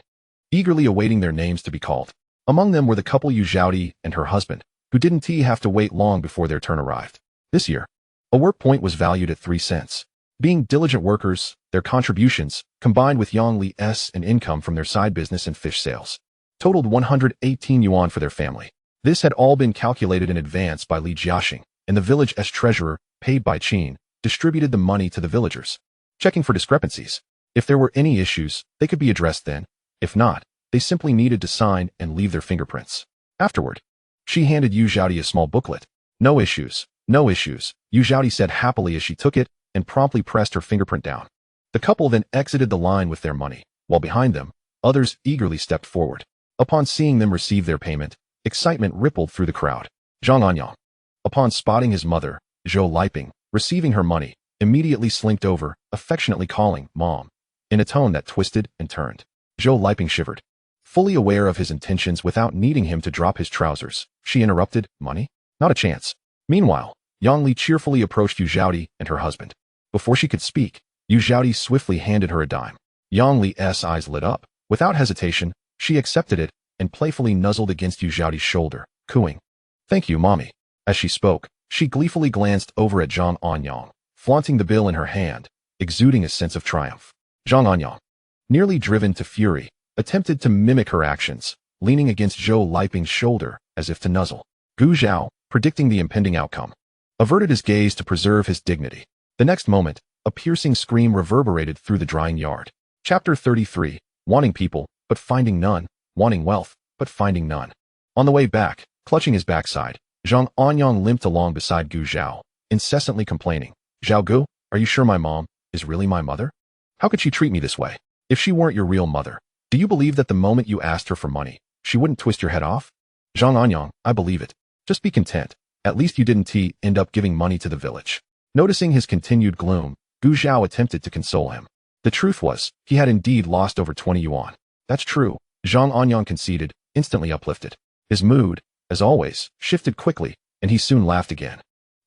eagerly awaiting their names to be called. Among them were the couple Yu Zhaodi and her husband, who didn't have to wait long before their turn arrived. This year, a work point was valued at 3 cents. Being diligent workers, their contributions, combined with Yang Li's and income from their side business and fish sales, totaled 118 yuan for their family. This had all been calculated in advance by Li Jiaxing, and the village's treasurer, paid by Qin, distributed the money to the villagers, checking for discrepancies. If there were any issues, they could be addressed then. If not, they simply needed to sign and leave their fingerprints. Afterward, she handed Yu Zhaodi a small booklet. No issues, no issues, Yu Zhaodi said happily as she took it and promptly pressed her fingerprint down. The couple then exited the line with their money, while behind them, others eagerly stepped forward. Upon seeing them receive their payment, excitement rippled through the crowd. Zhang Anyang, upon spotting his mother, Zhou Liping, receiving her money, immediately slinked over, affectionately calling Mom, in a tone that twisted and turned. Zhou Liping shivered. Fully aware of his intentions without needing him to drop his trousers, she interrupted, Money? Not a chance. Meanwhile, Yang Li cheerfully approached Yu Zhaodi and her husband. Before she could speak, Yu Zhaodi swiftly handed her a dime. Yang Li's eyes lit up. Without hesitation, she accepted it and playfully nuzzled against Yu Zhaodi's shoulder, cooing, Thank you, Mommy. As she spoke, she gleefully glanced over at Zhang Anyang, flaunting the bill in her hand, exuding a sense of triumph. Zhang Anyang, nearly driven to fury, attempted to mimic her actions, leaning against Zhou Liping's shoulder as if to nuzzle. Gu Zhao, predicting the impending outcome, averted his gaze to preserve his dignity. The next moment, a piercing scream reverberated through the drying yard. Chapter 33, Wanting people, but finding none, wanting wealth, but finding none. On the way back, clutching his backside, Zhang Anyang limped along beside Gu Zhao, incessantly complaining, Zhao Gu, are you sure my mom is really my mother? How could she treat me this way? If she weren't your real mother, do you believe that the moment you asked her for money, she wouldn't twist your head off? Zhang Anyang, I believe it. Just be content. At least you didn't end up giving money to the village. Noticing his continued gloom, Gu Zhao attempted to console him. The truth was, he had indeed lost over 20 yuan. That's true, Zhang Anyang conceded, instantly uplifted. His mood, as always, shifted quickly, and he soon laughed again.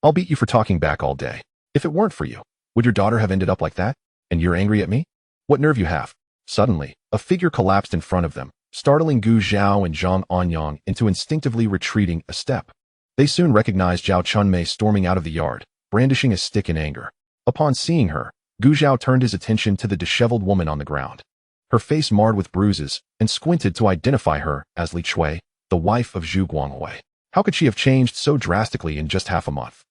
I'll beat you for talking back all day. If it weren't for you, would your daughter have ended up like that? And you're angry at me? What nerve you have. Suddenly, a figure collapsed in front of them, startling Gu Zhao and Zhang Anyang into instinctively retreating a step. They soon recognized Zhao Chunmei storming out of the yard, brandishing a stick in anger. Upon seeing her, Gu Zhao turned his attention to the disheveled woman on the ground. Her face marred with bruises, and squinted to identify her as Li Chui, the wife of Zhu Guanghui. How could she have changed so drastically in just half a month?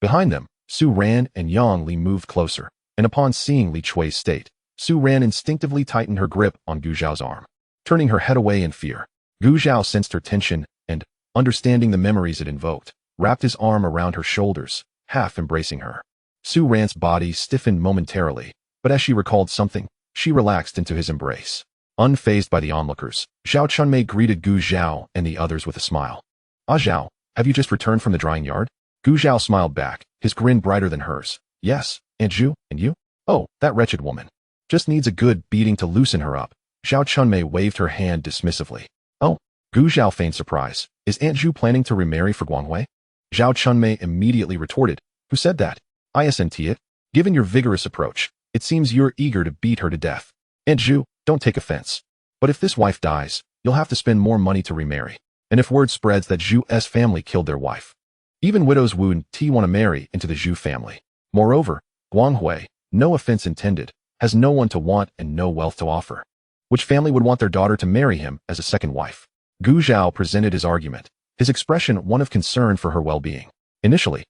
Behind them, Su Ran and Yang Li moved closer, and upon seeing Li Chui's state, Su Ran instinctively tightened her grip on Gu Zhao's arm. Turning her head away in fear, Gu Zhao sensed her tension and, understanding the memories it invoked, wrapped his arm around her shoulders, half embracing her. Su Ran's body stiffened momentarily, but as she recalled something, she relaxed into his embrace. Unfazed by the onlookers, Zhao Chunmei greeted Gu Zhao and the others with a smile. Ah Zhao, have you just returned from the drying yard? Gu Zhao smiled back, his grin brighter than hers. Yes, Aunt Zhu, and you? Oh, that wretched woman. Just needs a good beating to loosen her up. Zhao Chunmei waved her hand dismissively. Oh, Gu Zhao feigned surprise. Is Aunt Zhu planning to remarry for Guanghui? Zhao Chunmei immediately retorted. Who said that? Isn't it? Given your vigorous approach, it seems you're eager to beat her to death. Aunt Zhu, don't take offense. But if this wife dies, you'll have to spend more money to remarry. And if word spreads that Zhu's family killed their wife, even widows wouldn't want to marry into the Zhu family. Moreover, Guanghui, no offense intended, has no one to want and no wealth to offer. Which family would want their daughter to marry him as a second wife? Gu Zhao presented his argument, his expression one of concern for her well-being. Initially,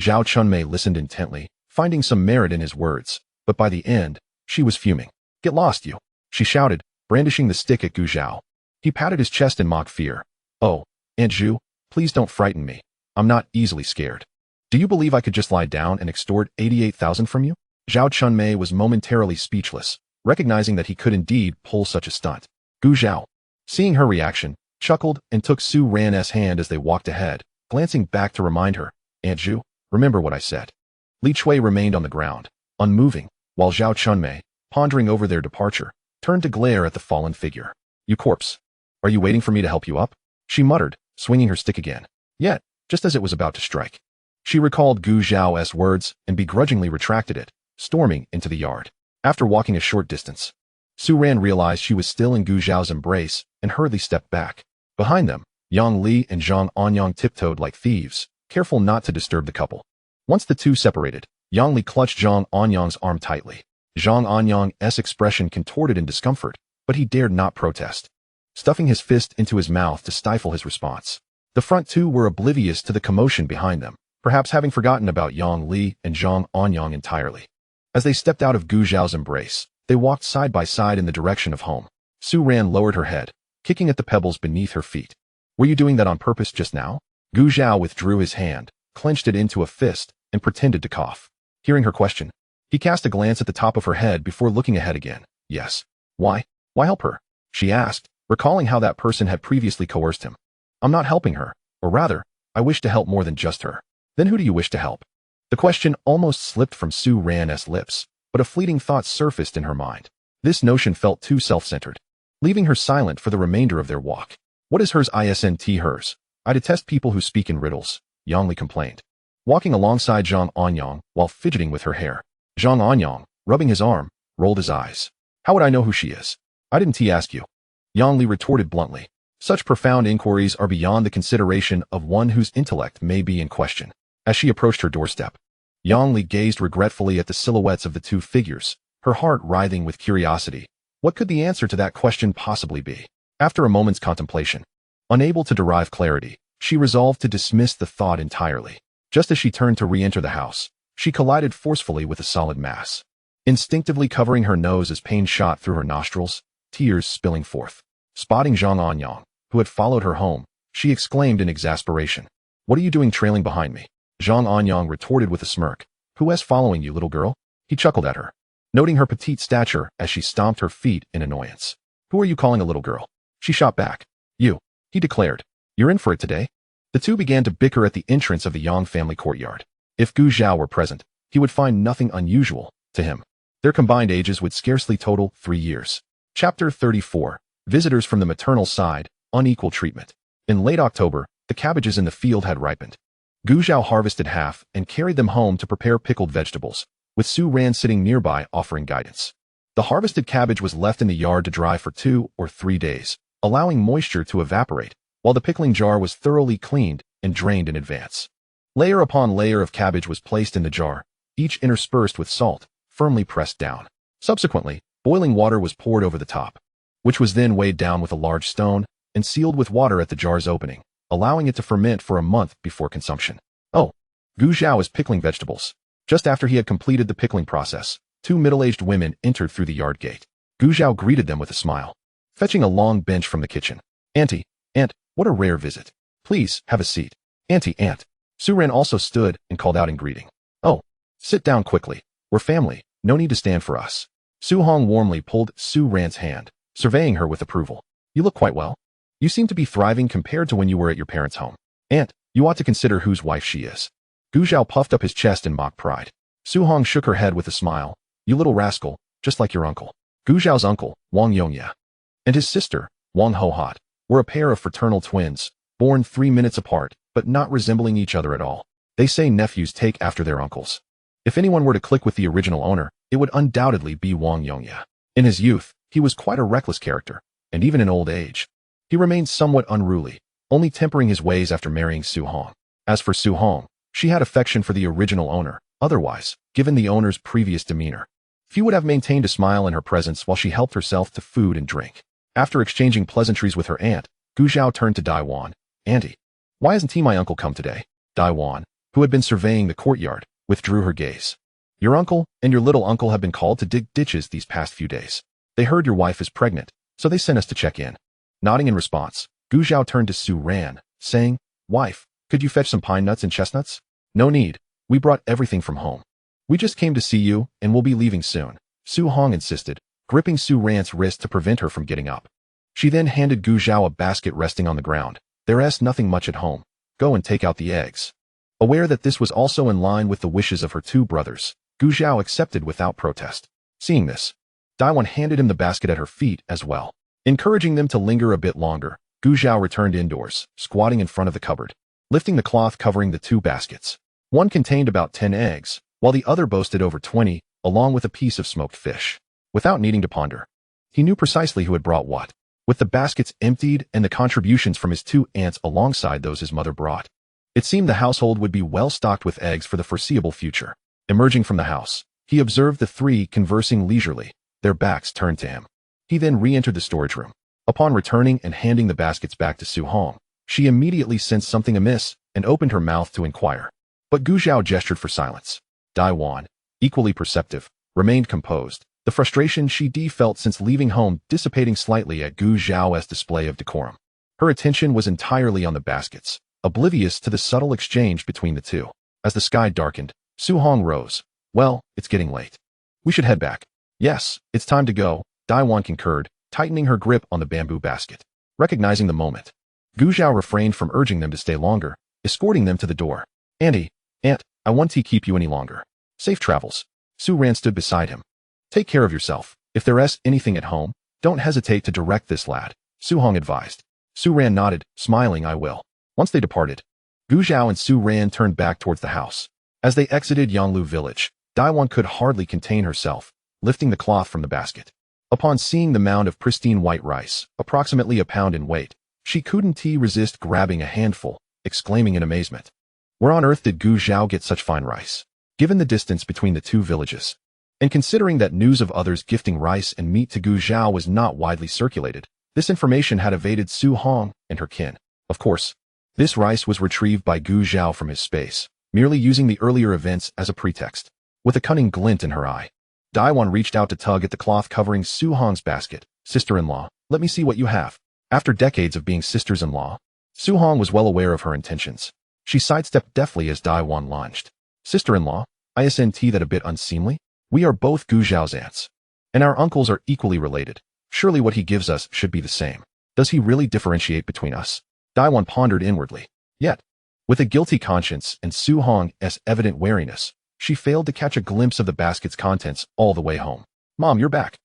Zhao Chunmei listened intently, finding some merit in his words, but by the end, she was fuming. Get lost, you! She shouted, brandishing the stick at Gu Zhao. He patted his chest in mock fear. Oh, Aunt Zhu, please don't frighten me. I'm not easily scared. Do you believe I could just lie down and extort 88,000 from you? Zhao Chunmei was momentarily speechless, recognizing that he could indeed pull such a stunt. Gu Zhao, seeing her reaction, chuckled and took Su Ran's hand as they walked ahead, glancing back to remind her, Aunt Zhu, remember what I said. Li Chui remained on the ground, unmoving, while Zhao Chunmei, pondering over their departure, turned to glare at the fallen figure. You corpse. Are you waiting for me to help you up? She muttered, swinging her stick again. Yet, just as it was about to strike, she recalled Gu Zhao's words and begrudgingly retracted it, storming into the yard. After walking a short distance, Su Ran realized she was still in Gu Zhao's embrace and hurriedly stepped back. Behind them, Yang Li and Zhang Anyang tiptoed like thieves, careful not to disturb the couple. Once the two separated, Yang Li clutched Zhang Anyang's arm tightly. Zhang Anyang's expression contorted in discomfort, but he dared not protest, stuffing his fist into his mouth to stifle his response. The front two were oblivious to the commotion behind them, perhaps having forgotten about Yang Li and Zhang Anyang entirely. As they stepped out of Gu Zhao's embrace, they walked side by side in the direction of home. Su Ran lowered her head, kicking at the pebbles beneath her feet. Were you doing that on purpose just now? Gu Zhao withdrew his hand, clenched it into a fist, and pretended to cough. Hearing her question, he cast a glance at the top of her head before looking ahead again. Yes. Why? Why help her? She asked, recalling how that person had previously coerced him. I'm not helping her, or rather, I wish to help more than just her. Then who do you wish to help? The question almost slipped from Su Ran's lips, but a fleeting thought surfaced in her mind. This notion felt too self-centered, leaving her silent for the remainder of their walk. What is hers isn't hers? I detest people who speak in riddles, Yang Li complained, walking alongside Zhang Anyang while fidgeting with her hair. Zhang Anyang, rubbing his arm, rolled his eyes. How would I know who she is? I didn't ask you. Yang Li retorted bluntly. Such profound inquiries are beyond the consideration of one whose intellect may be in question. As she approached her doorstep, Yang Li gazed regretfully at the silhouettes of the two figures, her heart writhing with curiosity. What could the answer to that question possibly be? After a moment's contemplation, unable to derive clarity, she resolved to dismiss the thought entirely. Just as she turned to re-enter the house, she collided forcefully with a solid mass, instinctively covering her nose as pain shot through her nostrils, tears spilling forth. Spotting Zhang Anyang, who had followed her home, she exclaimed in exasperation. What are you doing trailing behind me? Zhang Anyang retorted with a smirk. Who is following you, little girl? He chuckled at her, noting her petite stature as she stomped her feet in annoyance. Who are you calling a little girl? She shot back. You, he declared. You're in for it today. The two began to bicker at the entrance of the Yang family courtyard. If Gu Zhao were present, he would find nothing unusual to him. Their combined ages would scarcely total 3 years. Chapter 34. Visitors from the maternal side, unequal treatment. In late October, the cabbages in the field had ripened. Gu Zhao harvested half and carried them home to prepare pickled vegetables, with Su Ran sitting nearby offering guidance. The harvested cabbage was left in the yard to dry for 2 or 3 days, allowing moisture to evaporate, while the pickling jar was thoroughly cleaned and drained in advance. Layer upon layer of cabbage was placed in the jar, each interspersed with salt, firmly pressed down. Subsequently, boiling water was poured over the top, which was then weighed down with a large stone and sealed with water at the jar's opening, allowing it to ferment for a month before consumption. Oh, Gu Zhao is pickling vegetables. Just after he had completed the pickling process, 2 middle-aged women entered through the yard gate. Gu Zhao greeted them with a smile, fetching a long bench from the kitchen. Auntie, Aunt, what a rare visit. Please, have a seat. Auntie, Aunt. Su Ran also stood and called out in greeting. Oh, sit down quickly. We're family, no need to stand for us. Su Hong warmly pulled Su Ran's hand, surveying her with approval. You look quite well. You seem to be thriving compared to when you were at your parents' home. Aunt, you ought to consider whose wife she is. Gu Zhao puffed up his chest in mock pride. Su Hong shook her head with a smile. You little rascal, just like your uncle. Gu Zhao's uncle, Wang Yongya, and his sister, Wang Hohot, were a pair of fraternal twins, born 3 minutes apart, but not resembling each other at all. They say nephews take after their uncles. If anyone were to click with the original owner, it would undoubtedly be Wang Yongya. In his youth, he was quite a reckless character, and even in old age, he remained somewhat unruly, only tempering his ways after marrying Su Hong. As for Su Hong, she had affection for the original owner. Otherwise, given the owner's previous demeanor, few would have maintained a smile in her presence while she helped herself to food and drink. After exchanging pleasantries with her aunt, Gu Zhao turned to Dai Wan. Auntie, why hasn't my uncle come today? Dai Wan, who had been surveying the courtyard, withdrew her gaze. Your uncle and your little uncle have been called to dig ditches these past few days. They heard your wife is pregnant, so they sent us to check in. Nodding in response, Gu Zhao turned to Su Ran, saying, Wife, could you fetch some pine nuts and chestnuts? No need. We brought everything from home. We just came to see you, and we'll be leaving soon, Su Hong insisted, gripping Su Ran's wrist to prevent her from getting up. She then handed Gu Zhao a basket resting on the ground. There's nothing much at home. Go and take out the eggs. Aware that this was also in line with the wishes of her 2 brothers, Gu Zhao accepted without protest. Seeing this, Dai Wan handed him the basket at her feet as well. Encouraging them to linger a bit longer, Gu Zhao returned indoors, squatting in front of the cupboard, lifting the cloth covering the 2 baskets. One contained about 10 eggs, while the other boasted over 20, along with a piece of smoked fish. Without needing to ponder, he knew precisely who had brought what. With the baskets emptied and the contributions from his 2 aunts alongside those his mother brought, it seemed the household would be well stocked with eggs for the foreseeable future. Emerging from the house, he observed the 3 conversing leisurely, their backs turned to him. He then re-entered the storage room. Upon returning and handing the baskets back to Su Hong, she immediately sensed something amiss and opened her mouth to inquire. But Gu Zhao gestured for silence. Dai Wan, equally perceptive, remained composed, the frustration she felt since leaving home dissipating slightly at Gu Zhao's display of decorum. Her attention was entirely on the baskets, oblivious to the subtle exchange between the 2. As the sky darkened, Su Hong rose. Well, it's getting late. We should head back. Yes, it's time to go, Dai Wan concurred, tightening her grip on the bamboo basket. Recognizing the moment, Gu Zhao refrained from urging them to stay longer, escorting them to the door. Auntie, Aunt, I won't keep you any longer. Safe travels. Su Ran stood beside him. Take care of yourself. If there's anything at home, don't hesitate to direct this lad, Su Hong advised. Su Ran nodded, smiling, I will. Once they departed, Gu Zhao and Su Ran turned back towards the house. As they exited Yonglu village, Daiwan could hardly contain herself, lifting the cloth from the basket. Upon seeing the mound of pristine white rice, approximately a pound in weight, she couldn't resist grabbing a handful, exclaiming in amazement. Where on earth did Gu Zhao get such fine rice? Given the distance between the two villages, and considering that news of others gifting rice and meat to Gu Zhao was not widely circulated, this information had evaded Su Hong and her kin. Of course, this rice was retrieved by Gu Zhao from his space, merely using the earlier events as a pretext. With a cunning glint in her eye, Daiwan reached out to tug at the cloth covering Su Hong's basket. Sister-in-law, let me see what you have. After decades of being sisters-in-law, Su Hong was well aware of her intentions. She sidestepped deftly as Daiwan lunged. Sister-in-law, isn't that a bit unseemly? We are both Gu Zhao's aunts, and our uncles are equally related. Surely what he gives us should be the same. Does he really differentiate between us? Daiwan pondered inwardly. Yet, with a guilty conscience and Su Hong's evident wariness, she failed to catch a glimpse of the basket's contents all the way home. Mom, you're back.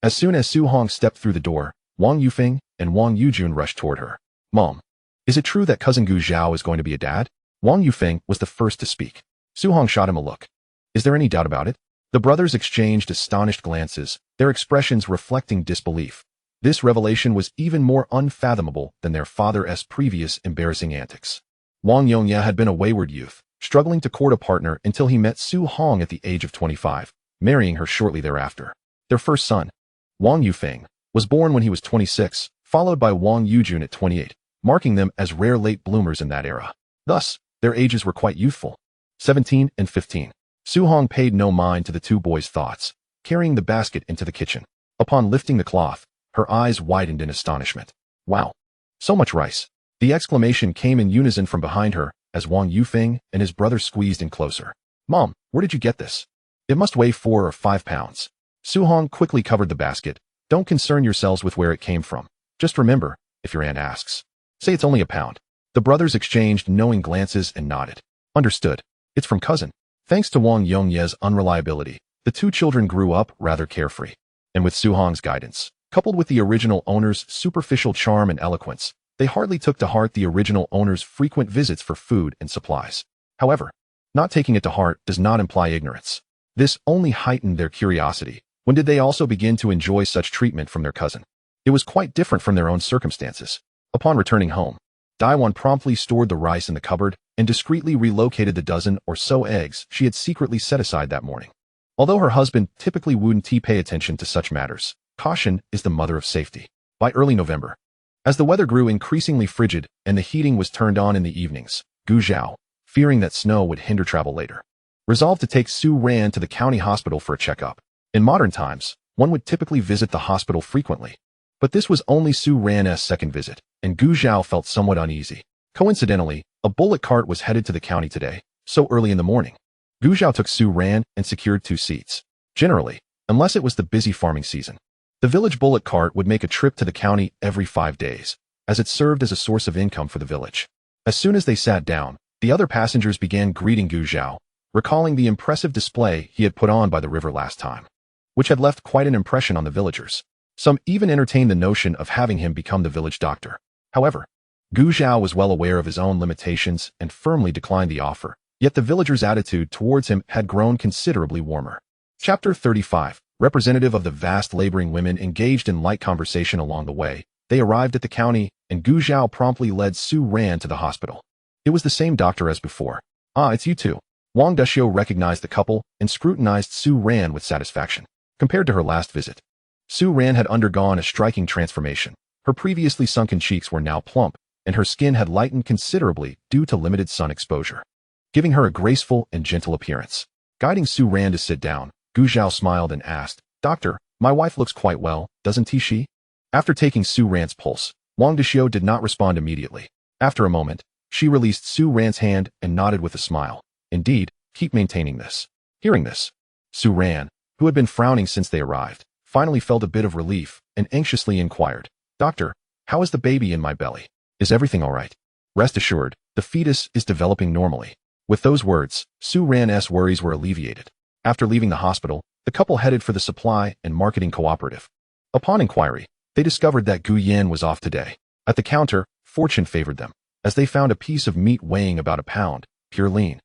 As soon as Su Hong stepped through the door, Wang Yufeng and Wang Yujun rushed toward her. Mom, is it true that cousin Gu Zhao is going to be a dad? Wang Yufeng was the first to speak. Su Hong shot him a look. Is there any doubt about it? The brothers exchanged astonished glances, their expressions reflecting disbelief. This revelation was even more unfathomable than their father's previous embarrassing antics. Wang Yongye had been a wayward youth, struggling to court a partner until he met Su Hong at the age of 25, marrying her shortly thereafter. Their first son, Wang Yufeng, was born when he was 26, followed by Wang Yujun at 28, marking them as rare late bloomers in that era. Thus, their ages were quite youthful, 17 and 15. Su Hong paid no mind to the two boys' thoughts, carrying the basket into the kitchen. Upon lifting the cloth, her eyes widened in astonishment. Wow! So much rice! The exclamation came in unison from behind her as Wang Yufeng and his brother squeezed in closer. Mom, where did you get this? It must weigh 4 or 5 pounds. Su Hong quickly covered the basket. Don't concern yourselves with where it came from. Just remember, if your aunt asks, say it's only a pound. The brothers exchanged knowing glances and nodded. Understood. It's from cousin. Thanks to Wang Yongye's unreliability, the two children grew up rather carefree. And with Su Hong's guidance, coupled with the original owner's superficial charm and eloquence, they hardly took to heart the original owner's frequent visits for food and supplies. However, not taking it to heart does not imply ignorance. This only heightened their curiosity. When did they also begin to enjoy such treatment from their cousin? It was quite different from their own circumstances. Upon returning home, Daiwan promptly stored the rice in the cupboard and discreetly relocated the dozen or so eggs she had secretly set aside that morning. Although her husband typically wouldn't pay attention to such matters, caution is the mother of safety. By early November, as the weather grew increasingly frigid and the heating was turned on in the evenings, Gu Zhao, fearing that snow would hinder travel later, resolved to take Su Ran to the county hospital for a checkup. In modern times, one would typically visit the hospital frequently, but this was only Su Ran's second visit, and Gu Zhao felt somewhat uneasy. Coincidentally, a bullock cart was headed to the county today, so early in the morning. Gu Zhao took Su Ran and secured 2 seats. Generally, unless it was the busy farming season, the village bullock cart would make a trip to the county every 5 days, as it served as a source of income for the village. As soon as they sat down, the other passengers began greeting Gu Zhao, recalling the impressive display he had put on by the river last time, which had left quite an impression on the villagers. Some even entertained the notion of having him become the village doctor. However, Gu Zhao was well aware of his own limitations and firmly declined the offer, yet the villagers' attitude towards him had grown considerably warmer. Chapter 35. Representative of the vast laboring women engaged in light conversation along the way, they arrived at the county, and Gu Zhao promptly led Su Ran to the hospital. It was the same doctor as before. Ah, it's you two. Wang Duxiu recognized the couple and scrutinized Su Ran with satisfaction. Compared to her last visit, Su Ran had undergone a striking transformation. Her previously sunken cheeks were now plump, and her skin had lightened considerably due to limited sun exposure, giving her a graceful and gentle appearance. Guiding Su Ran to sit down, Gu Zhao smiled and asked, Doctor, my wife looks quite well, doesn't she? After taking Su Ran's pulse, Wang Duxiu did not respond immediately. After a moment, she released Su Ran's hand and nodded with a smile. Indeed, keep maintaining this. Hearing this, Su Ran, who had been frowning since they arrived, finally felt a bit of relief and anxiously inquired, Doctor, how is the baby in my belly? Is everything all right? Rest assured, the fetus is developing normally. With those words, Su Ran's worries were alleviated. After leaving the hospital, the couple headed for the supply and marketing cooperative. Upon inquiry, they discovered that Gu Yan was off today. At the counter, fortune favored them, as they found a piece of meat weighing about a pound, pure lean,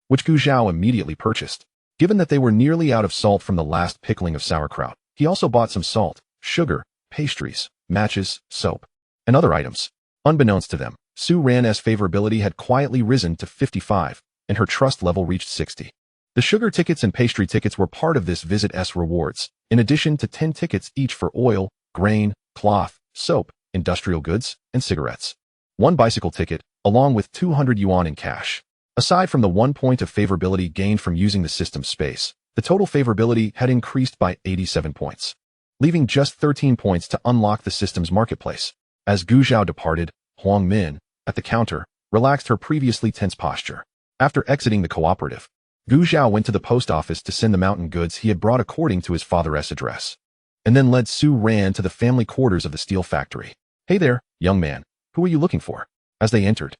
which Gu Zhao immediately purchased. Given that they were nearly out of salt from the last pickling of sauerkraut, he also bought some salt, sugar, pastries, matches, soap, and other items. Unbeknownst to them, Su Ran's favorability had quietly risen to 55, and her trust level reached 60. The sugar tickets and pastry tickets were part of this visit's rewards, in addition to 10 tickets each for oil, grain, cloth, soap, industrial goods, and cigarettes. One bicycle ticket, along with 200 yuan in cash. Aside from the 1 point of favorability gained from using the system's space, the total favorability had increased by 87 points, leaving just 13 points to unlock the system's marketplace. As Gu Zhao departed, Huang Min, at the counter, relaxed her previously tense posture. After exiting the cooperative, Gu Zhao went to the post office to send the mountain goods he had brought according to his father's address, and then led Su Ran to the family quarters of the steel factory. "Hey there, young man, who are you looking for?" As they entered,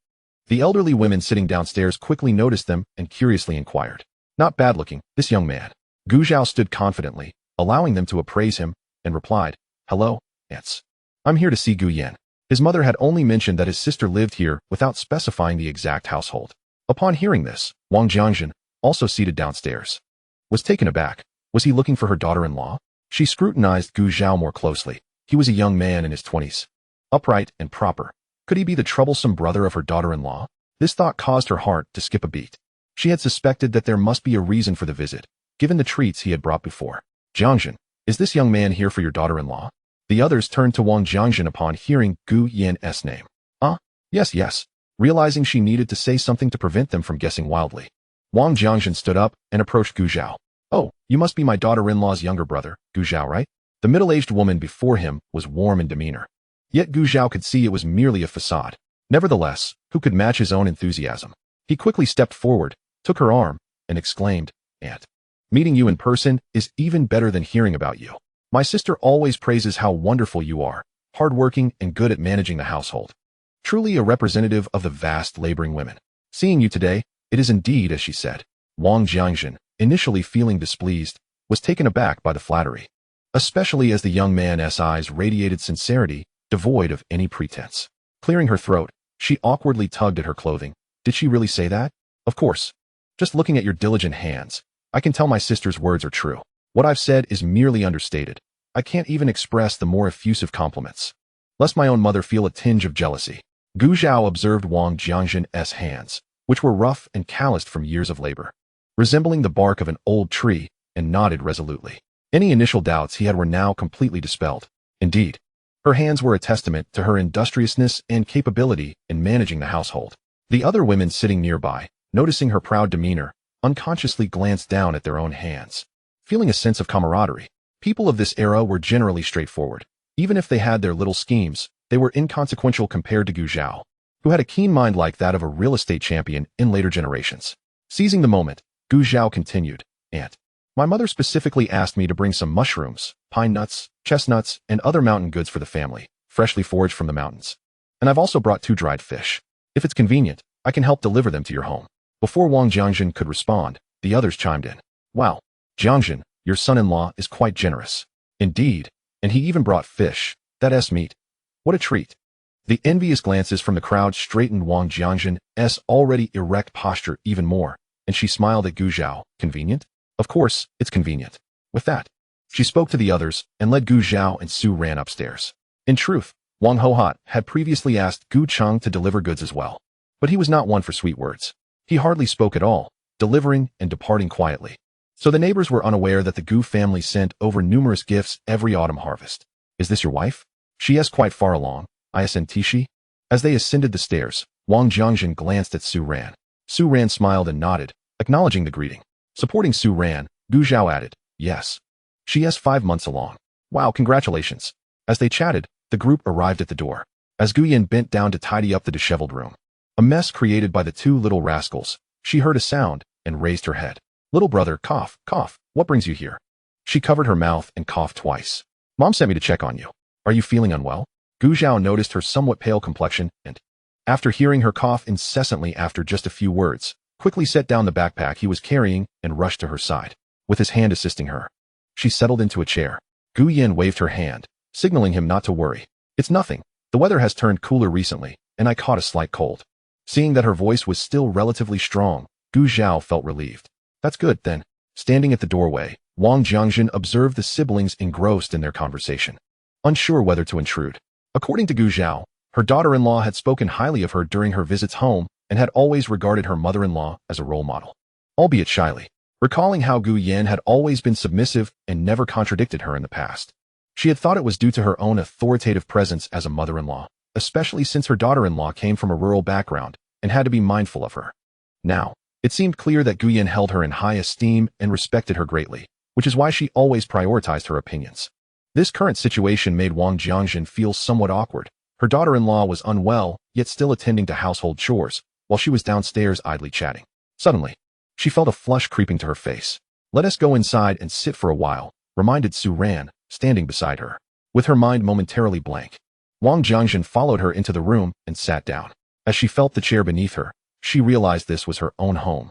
the elderly women sitting downstairs quickly noticed them and curiously inquired. "Not bad looking, this young man." Gu Zhao stood confidently, allowing them to appraise him, and replied, "Hello, aunts. I'm here to see Gu Yan." His mother had only mentioned that his sister lived here without specifying the exact household. Upon hearing this, Wang Jiangjin, also seated downstairs, was taken aback. Was he looking for her daughter-in-law? She scrutinized Gu Zhao more closely. He was a young man in his 20s, upright and proper. Could he be the troublesome brother of her daughter-in-law? This thought caused her heart to skip a beat. She had suspected that there must be a reason for the visit, given the treats he had brought before. "Jiangjin, is this young man here for your daughter-in-law?" The others turned to Wang Jiangjin upon hearing Gu Yan's name. Yes. Realizing she needed to say something to prevent them from guessing wildly, Wang Jiangjin stood up and approached Gu Zhao. "Oh, you must be my daughter-in-law's younger brother, Gu Zhao, right?" The middle-aged woman before him was warm in demeanor. Yet Gu Zhao could see it was merely a facade. Nevertheless, who could match his own enthusiasm? He quickly stepped forward, took her arm, and exclaimed, "Aunt, meeting you in person is even better than hearing about you. My sister always praises how wonderful you are, hardworking and good at managing the household. Truly a representative of the vast laboring women. Seeing you today, it is indeed as she said." Wang Jiangjin, initially feeling displeased, was taken aback by the flattery, especially as the young man's eyes radiated sincerity, devoid of any pretense. Clearing her throat, she awkwardly tugged at her clothing. "Did she really say that?" "Of course. Just looking at your diligent hands, I can tell my sister's words are true. What I've said is merely understated. I can't even express the more effusive compliments, lest my own mother feel a tinge of jealousy." Gu Zhao observed Wang Jiangjin's hands, which were rough and calloused from years of labor, resembling the bark of an old tree, and nodded resolutely. Any initial doubts he had were now completely dispelled. Indeed, her hands were a testament to her industriousness and capability in managing the household. The other women sitting nearby, noticing her proud demeanor, unconsciously glanced down at their own hands, feeling a sense of camaraderie. People of this era were generally straightforward. Even if they had their little schemes, they were inconsequential compared to Gu Zhao, who had a keen mind like that of a real estate champion in later generations. Seizing the moment, Gu Zhao continued, "Aunt, my mother specifically asked me to bring some mushrooms, pine nuts, chestnuts, and other mountain goods for the family, freshly foraged from the mountains. And I've also brought 2 dried fish. If it's convenient, I can help deliver them to your home." Before Wang Jiangjin could respond, the others chimed in. "Wow, Jiangjin, your son-in-law is quite generous." "Indeed, and he even brought fish. That's meat. What a treat." The envious glances from the crowd straightened Wang Jiangjin's already erect posture even more, and she smiled at Gu Zhao. "Convenient? Of course, it's convenient." With that, she spoke to the others and led Gu Zhao and Su Ran upstairs. In truth, Wang Hohat had previously asked Gu Cheng to deliver goods as well, but he was not one for sweet words. He hardly spoke at all, delivering and departing quietly. So the neighbors were unaware that the Gu family sent over numerous gifts every autumn harvest. "Is this your wife? She is quite far along, isn't she?" As they ascended the stairs, Wang Jiangjin glanced at Su Ran. Su Ran smiled and nodded, acknowledging the greeting. Supporting Su Ran, Gu Zhao added, "Yes. She is 5 months along." "Wow, congratulations." As they chatted, the group arrived at the door. As Gu Yan bent down to tidy up the disheveled room, a mess created by the 2 little rascals, she heard a sound and raised her head. "Little brother, cough, cough, what brings you here?" She covered her mouth and coughed twice. "Mom sent me to check on you. Are you feeling unwell?" Gu Zhao noticed her somewhat pale complexion and, after hearing her cough incessantly after just a few words, quickly set down the backpack he was carrying and rushed to her side, with his hand assisting her. She settled into a chair. Gu Yin waved her hand, signaling him not to worry. It's nothing. The weather has turned cooler recently, and I caught a slight cold. Seeing that her voice was still relatively strong, Gu Zhao felt relieved. That's good, then. Standing at the doorway, Wang Jiangjin observed the siblings engrossed in their conversation, unsure whether to intrude. According to Gu Zhao, her daughter-in-law had spoken highly of her during her visits home and had always regarded her mother-in-law as a role model, albeit shyly. Recalling how Gu Yan had always been submissive and never contradicted her in the past, she had thought it was due to her own authoritative presence as a mother-in-law, especially since her daughter-in-law came from a rural background and had to be mindful of her. Now, it seemed clear that Gu Yan held her in high esteem and respected her greatly, which is why she always prioritized her opinions. This current situation made Wang Jiangjin feel somewhat awkward. Her daughter-in-law was unwell, yet still attending to household chores, while she was downstairs idly chatting. Suddenly, she felt a flush creeping to her face. Let us go inside and sit for a while, reminded Su Ran, standing beside her. With her mind momentarily blank, Wang Jiangjin followed her into the room and sat down. As she felt the chair beneath her, she realized this was her own home,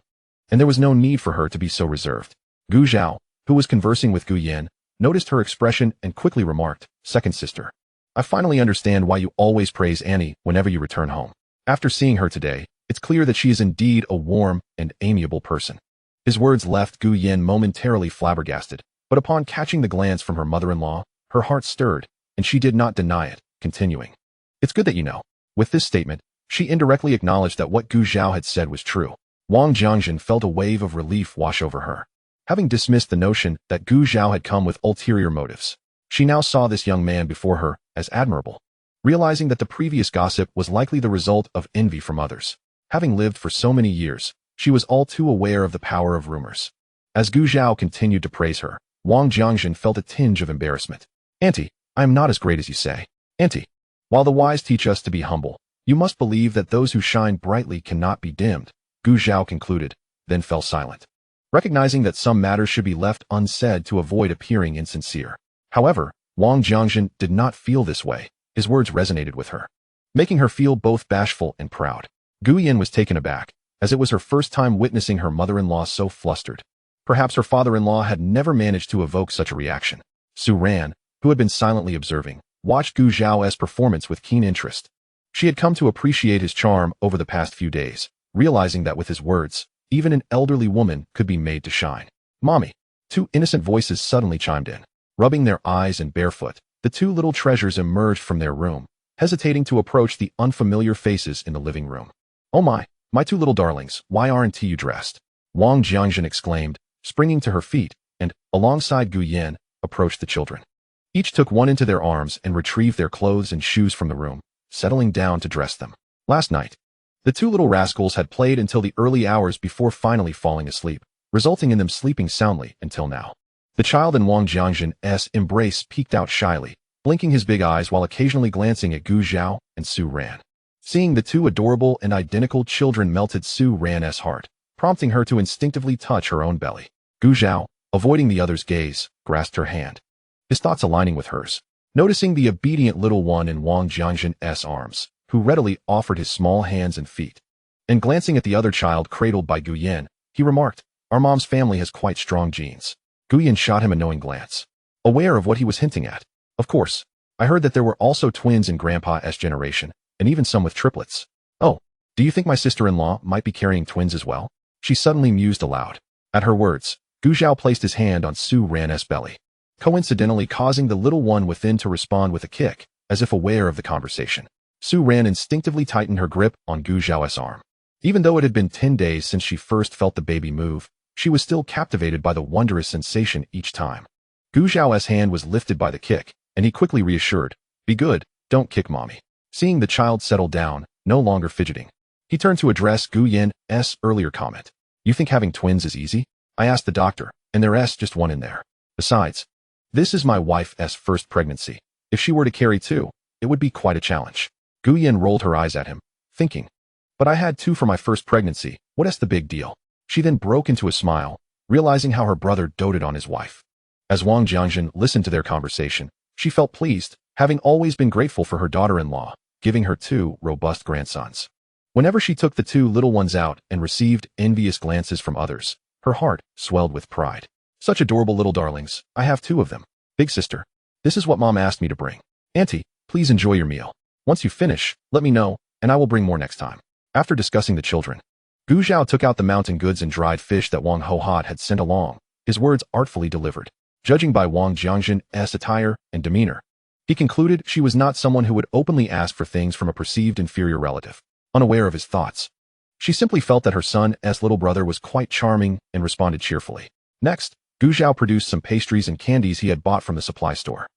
and there was no need for her to be so reserved. Gu Zhao, who was conversing with Gu Yan, noticed her expression and quickly remarked, "Second sister, I finally understand why you always praise Annie whenever you return home. After seeing her today, it's clear that she is indeed a warm and amiable person." His words left Gu Yan momentarily flabbergasted, but upon catching the glance from her mother-in-law, her heart stirred, and she did not deny it, continuing, "It's good that you know." With this statement, she indirectly acknowledged that what Gu Zhao had said was true. Wang Jiangjin felt a wave of relief wash over her. Having dismissed the notion that Gu Zhao had come with ulterior motives, she now saw this young man before her as admirable. Realizing that the previous gossip was likely the result of envy from others, having lived for so many years, she was all too aware of the power of rumors. As Gu Zhao continued to praise her, Wang Jiangjin felt a tinge of embarrassment. "Auntie, I am not as great as you say. Auntie, while the wise teach us to be humble, you must believe that those who shine brightly cannot be dimmed," Gu Zhao concluded, then fell silent, recognizing that some matters should be left unsaid to avoid appearing insincere. However, Wang Jiangjin did not feel this way. His words resonated with her, making her feel both bashful and proud. Gu Yan was taken aback, as it was her first time witnessing her mother-in-law so flustered. Perhaps her father-in-law had never managed to evoke such a reaction. Su Ran, who had been silently observing, watched Gu Zhao's performance with keen interest. She had come to appreciate his charm over the past few days, realizing that with his words, even an elderly woman could be made to shine. "Mommy." Two innocent voices suddenly chimed in. Rubbing their eyes and barefoot, the two little treasures emerged from their room, hesitating to approach the unfamiliar faces in the living room. "Oh my two little darlings, why aren't you dressed?" Wang Jiangjin exclaimed, springing to her feet, and, alongside Gu Yan, approached the children. Each took one into their arms and retrieved their clothes and shoes from the room, settling down to dress them. Last night, the two little rascals had played until the early hours before finally falling asleep, resulting in them sleeping soundly until now. The child in Wang Jiangjin's embrace peeked out shyly, blinking his big eyes while occasionally glancing at Gu Zhao and Su Ran. Seeing the two adorable and identical children melted Su Ran's heart, prompting her to instinctively touch her own belly. Gu Zhao, avoiding the other's gaze, grasped her hand, his thoughts aligning with hers. Noticing the obedient little one in Wang Jiangjin's arms, who readily offered his small hands and feet, and glancing at the other child cradled by Gu Yan, he remarked, "Our mom's family has quite strong genes." Gu Yan shot him a knowing glance, aware of what he was hinting at. "Of course, I heard that there were also twins in Grandpa's generation, and even some with triplets. Oh, do you think my sister-in-law might be carrying twins as well?" She suddenly mused aloud. At her words, Gu Zhao placed his hand on Su Ran's belly, coincidentally causing the little one within to respond with a kick, as if aware of the conversation. Su Ran instinctively tightened her grip on Gu Zhao's arm. Even though it had been 10 days since she first felt the baby move, she was still captivated by the wondrous sensation each time. Gu Zhao's hand was lifted by the kick, and he quickly reassured, "Be good, don't kick mommy." Seeing the child settle down, no longer fidgeting, he turned to address Gu Yan's earlier comment. "You think having twins is easy? I asked the doctor, and there's just one in there. Besides, this is my wife's first pregnancy. If she were to carry two, it would be quite a challenge." Gu Yan rolled her eyes at him, thinking, "But I had two for my first pregnancy, what's the big deal?" She then broke into a smile, realizing how her brother doted on his wife. As Wang Jiangjin listened to their conversation, she felt pleased, having always been grateful for her daughter-in-law, giving her two robust grandsons. Whenever she took the two little ones out and received envious glances from others, her heart swelled with pride. Such adorable little darlings, I have two of them. Big sister, this is what Mom asked me to bring. Auntie, please enjoy your meal. Once you finish, let me know, and I will bring more next time. After discussing the children, Gu Zhao took out the mountain goods and dried fish that Wang Hohot had sent along, his words artfully delivered. Judging by Wang Jiangjin's attire and demeanor, he concluded she was not someone who would openly ask for things from a perceived inferior relative. Unaware of his thoughts, she simply felt that her son's little brother was quite charming and responded cheerfully. Next, Gu Zhao produced some pastries and candies he had bought from the supply store.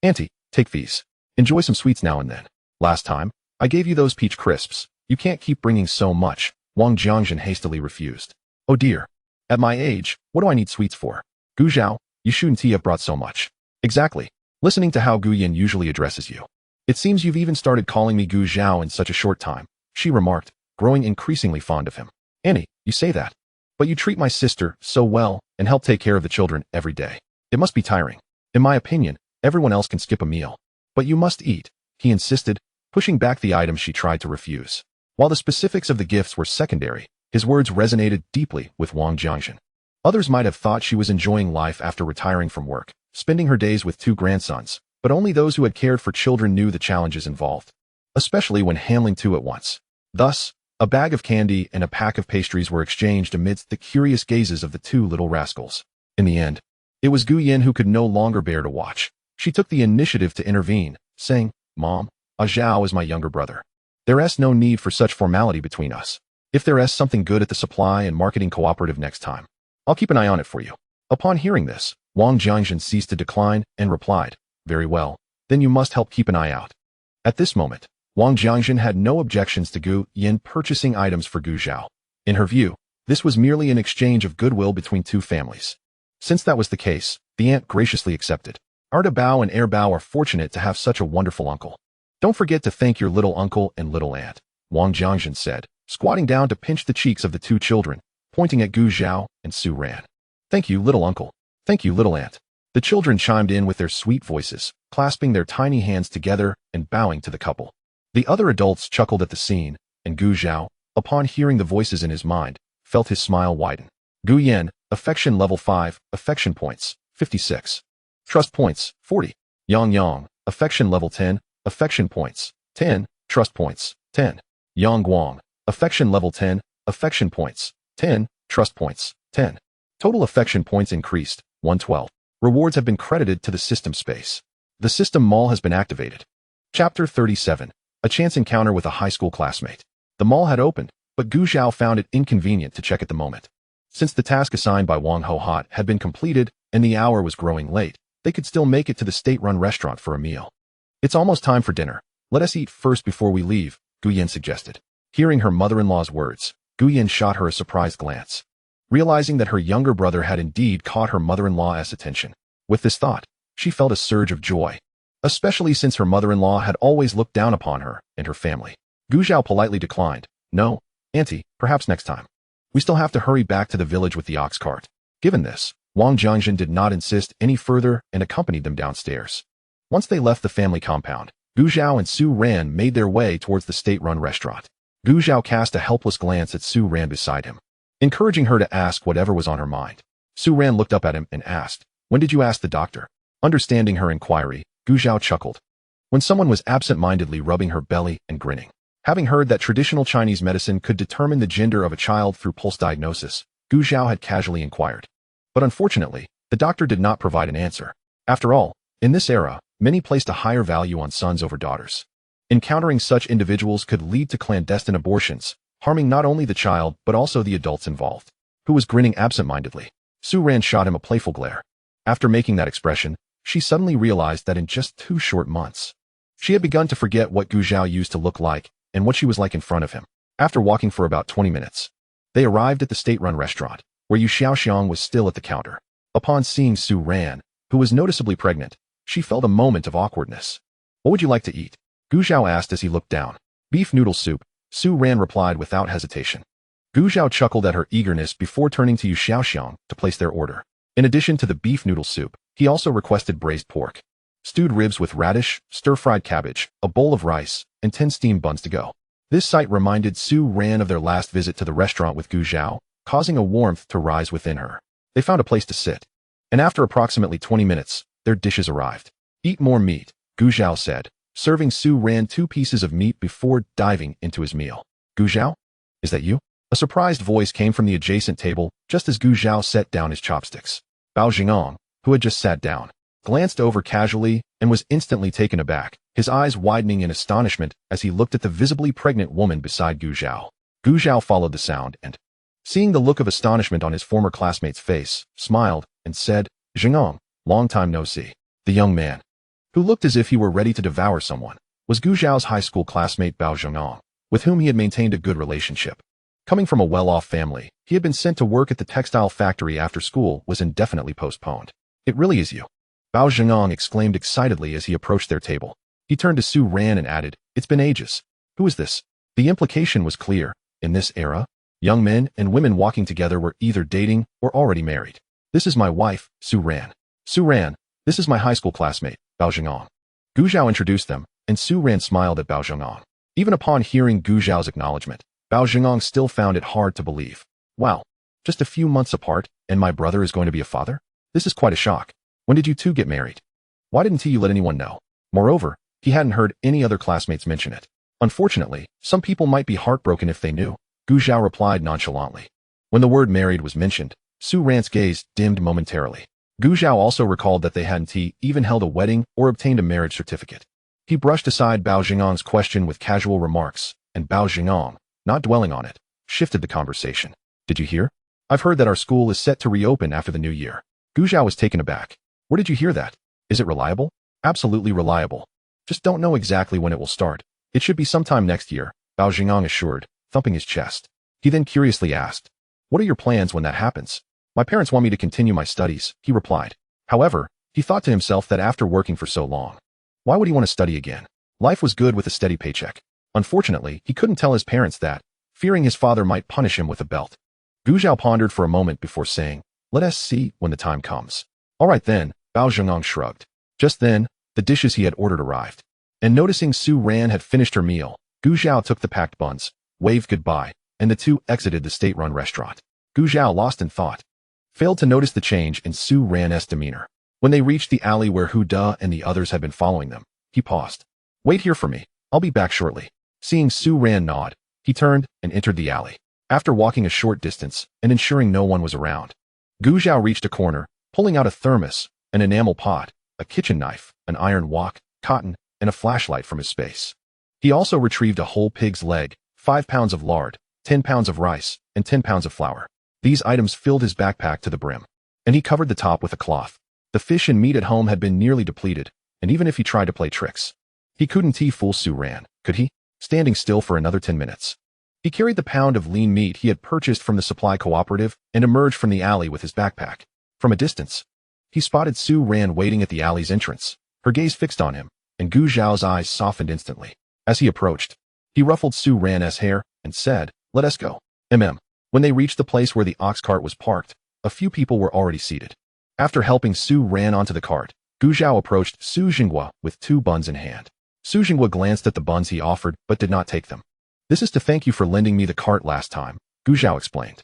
Auntie, take these. Enjoy some sweets now and then. Last time, I gave you those peach crisps. You can't keep bringing so much. Wang Jiangjin hastily refused. Oh dear. At my age, what do I need sweets for? Gu Zhao, you shouldn't have brought so much. Exactly. Listening to how Gu Yin usually addresses you. It seems you've even started calling me Gu Zhao in such a short time, she remarked, growing increasingly fond of him. Annie, you say that. But you treat my sister so well and help take care of the children every day. It must be tiring. In my opinion, everyone else can skip a meal. But you must eat, he insisted, pushing back the items she tried to refuse. While the specifics of the gifts were secondary, his words resonated deeply with Wang Jiangjin. Others might have thought she was enjoying life after retiring from work, spending her days with two grandsons, but only those who had cared for children knew the challenges involved, especially when handling two at once. Thus, a bag of candy and a pack of pastries were exchanged amidst the curious gazes of the two little rascals. In the end, it was Gu Yin who could no longer bear to watch. She took the initiative to intervene, saying, Mom, Zhao is my younger brother. There's no need for such formality between us. If there's something good at the supply and marketing cooperative next time, I'll keep an eye on it for you. Upon hearing this, Wang Jiangjin ceased to decline and replied, Very well, then you must help keep an eye out. At this moment, Wang Jiangjin had no objections to Gu Yin purchasing items for Gu Zhao. In her view, this was merely an exchange of goodwill between two families. Since that was the case, the aunt graciously accepted. Arda Bao and Air Bao are fortunate to have such a wonderful uncle. Don't forget to thank your little uncle and little aunt, Wang Jiangjin said, squatting down to pinch the cheeks of the two children, pointing at Gu Zhao and Su Ran. Thank you, little uncle. Thank you, little aunt. The children chimed in with their sweet voices, clasping their tiny hands together and bowing to the couple. The other adults chuckled at the scene, and Gu Zhao, upon hearing the voices in his mind, felt his smile widen. Gu Yin, affection level 5, affection points, 56. Trust points, 40. Yang Yang, affection level 10, affection points, 10. Trust points, 10. Yang Guang, affection level 10, affection points, 10. Trust points, 10. Total affection points increased, 112. Rewards have been credited to the system space. The system mall has been activated. Chapter 37. A chance encounter with a high school classmate. The mall had opened, but Gu Zhao found it inconvenient to check at the moment. Since the task assigned by Wang Hohot had been completed and the hour was growing late, they could still make it to the state-run restaurant for a meal. It's almost time for dinner. Let us eat first before we leave, Gu Yin suggested. Hearing her mother-in-law's words, Gu Yin shot her a surprised glance, realizing that her younger brother had indeed caught her mother-in-law's attention. With this thought, she felt a surge of joy, especially since her mother-in-law had always looked down upon her and her family. Gu Zhao politely declined. No, auntie, perhaps next time. We still have to hurry back to the village with the ox cart. Given this, Wang Jiangjin did not insist any further and accompanied them downstairs. Once they left the family compound, Gu Zhao and Su Ran made their way towards the state-run restaurant. Gu Zhao cast a helpless glance at Su Ran beside him, encouraging her to ask whatever was on her mind. Su Ran looked up at him and asked, When did you ask the doctor? Understanding her inquiry, Gu Zhao chuckled. When someone was absent-mindedly rubbing her belly and grinning. Having heard that traditional Chinese medicine could determine the gender of a child through pulse diagnosis, Gu Zhao had casually inquired. But unfortunately, the doctor did not provide an answer. After all, in this era, many placed a higher value on sons over daughters. Encountering such individuals could lead to clandestine abortions, harming not only the child but also the adults involved. Who was grinning absent-mindedly? Su Ran shot him a playful glare. After making that expression, she suddenly realized that in just 2 short months, she had begun to forget what Gu Zhao used to look like and what she was like in front of him. After walking for about 20 minutes, they arrived at the state-run restaurant, where Yu Xiaoxiang was still at the counter. Upon seeing Su Ran, who was noticeably pregnant, she felt a moment of awkwardness. What would you like to eat? Gu Zhao asked as he looked down. Beef noodle soup, Su Ran replied without hesitation. Gu Zhao chuckled at her eagerness before turning to Yu Xiaoxiang to place their order. In addition to the beef noodle soup, he also requested braised pork, stewed ribs with radish, stir-fried cabbage, a bowl of rice, and 10 steamed buns to go. This sight reminded Su Ran of their last visit to the restaurant with Gu Zhao, causing a warmth to rise within her. They found a place to sit. And after approximately 20 minutes, their dishes arrived. Eat more meat, Gu Zhao said, serving Su Ran 2 pieces of meat before diving into his meal. Gu Zhao? Is that you? A surprised voice came from the adjacent table just as Gu Zhao set down his chopsticks. Bao Jingong, who had just sat down, glanced over casually and was instantly taken aback, his eyes widening in astonishment as he looked at the visibly pregnant woman beside Gu Zhao. Gu Zhao followed the sound and, seeing the look of astonishment on his former classmate's face, smiled and said, Jingong, long time no see. The young man, who looked as if he were ready to devour someone, was Gu Zhao's high school classmate Bao Jingong, with whom he had maintained a good relationship. Coming from a well-off family, he had been sent to work at the textile factory after school was indefinitely postponed. It really is you. Bao Jingong exclaimed excitedly as he approached their table. He turned to Su Ran and added, It's been ages. Who is this? The implication was clear. In this era, young men and women walking together were either dating or already married. This is my wife, Su Ran. Su Ran, this is my high school classmate, Bao Jingong. Gu Zhao introduced them, and Su Ran smiled at Bao Jingong. Even upon hearing Gu Zhao's acknowledgement, Bao Jingong still found it hard to believe. Wow, just a few months apart, and my brother is going to be a father? This is quite a shock. When did you two get married? Why didn't he let anyone know? Moreover, he hadn't heard any other classmates mention it. Unfortunately, some people might be heartbroken if they knew, Gu Zhao replied nonchalantly. When the word married was mentioned, Su Ran's gaze dimmed momentarily. Gu Zhao also recalled that they hadn't even held a wedding or obtained a marriage certificate. He brushed aside Bao Jingong's question with casual remarks, and Bao Jingong, not dwelling on it, shifted the conversation. Did you hear? I've heard that our school is set to reopen after the new year. Gu Zhao was taken aback. Where did you hear that? Is it reliable? Absolutely reliable. Just don't know exactly when it will start. It should be sometime next year, Bao Jingong assured, thumping his chest. He then curiously asked, What are your plans when that happens? My parents want me to continue my studies, he replied. However, he thought to himself that after working for so long, why would he want to study again? Life was good with a steady paycheck. Unfortunately, he couldn't tell his parents that, fearing his father might punish him with a belt. Gu Zhao pondered for a moment before saying, Let us see when the time comes. All right then, Bao Jingong shrugged. Just then, the dishes he had ordered arrived. And noticing Su Ran had finished her meal, Gu Zhao took the packed buns, waved goodbye, and the two exited the state-run restaurant. Gu Zhao, lost in thought, failed to notice the change in Su Ran's demeanor. When they reached the alley where Hu Da and the others had been following them, he paused. Wait here for me. I'll be back shortly. Seeing Su Ran nod, he turned and entered the alley. After walking a short distance and ensuring no one was around, Gu Zhao reached a corner, pulling out a thermos, an enamel pot, a kitchen knife, an iron wok, cotton, and a flashlight from his space. He also retrieved a whole pig's leg, 5 pounds of lard, 10 pounds of rice, and 10 pounds of flour. These items filled his backpack to the brim, and he covered the top with a cloth. The fish and meat at home had been nearly depleted, and even if he tried to play tricks, he couldn't fool Su Ran, could he? Standing still for another 10 minutes. He carried the pound of lean meat he had purchased from the supply cooperative and emerged from the alley with his backpack. From a distance, he spotted Su Ran waiting at the alley's entrance, her gaze fixed on him, and Gu Zhao's eyes softened instantly. As he approached, he ruffled Su Ran's hair and said, Let us go. When they reached the place where the ox cart was parked, a few people were already seated. After helping Su Ran onto the cart, Gu Zhao approached Su Jinghua with 2 buns in hand. Su Jinghua glanced at the buns he offered but did not take them. This is to thank you for lending me the cart last time, Gu Zhao explained.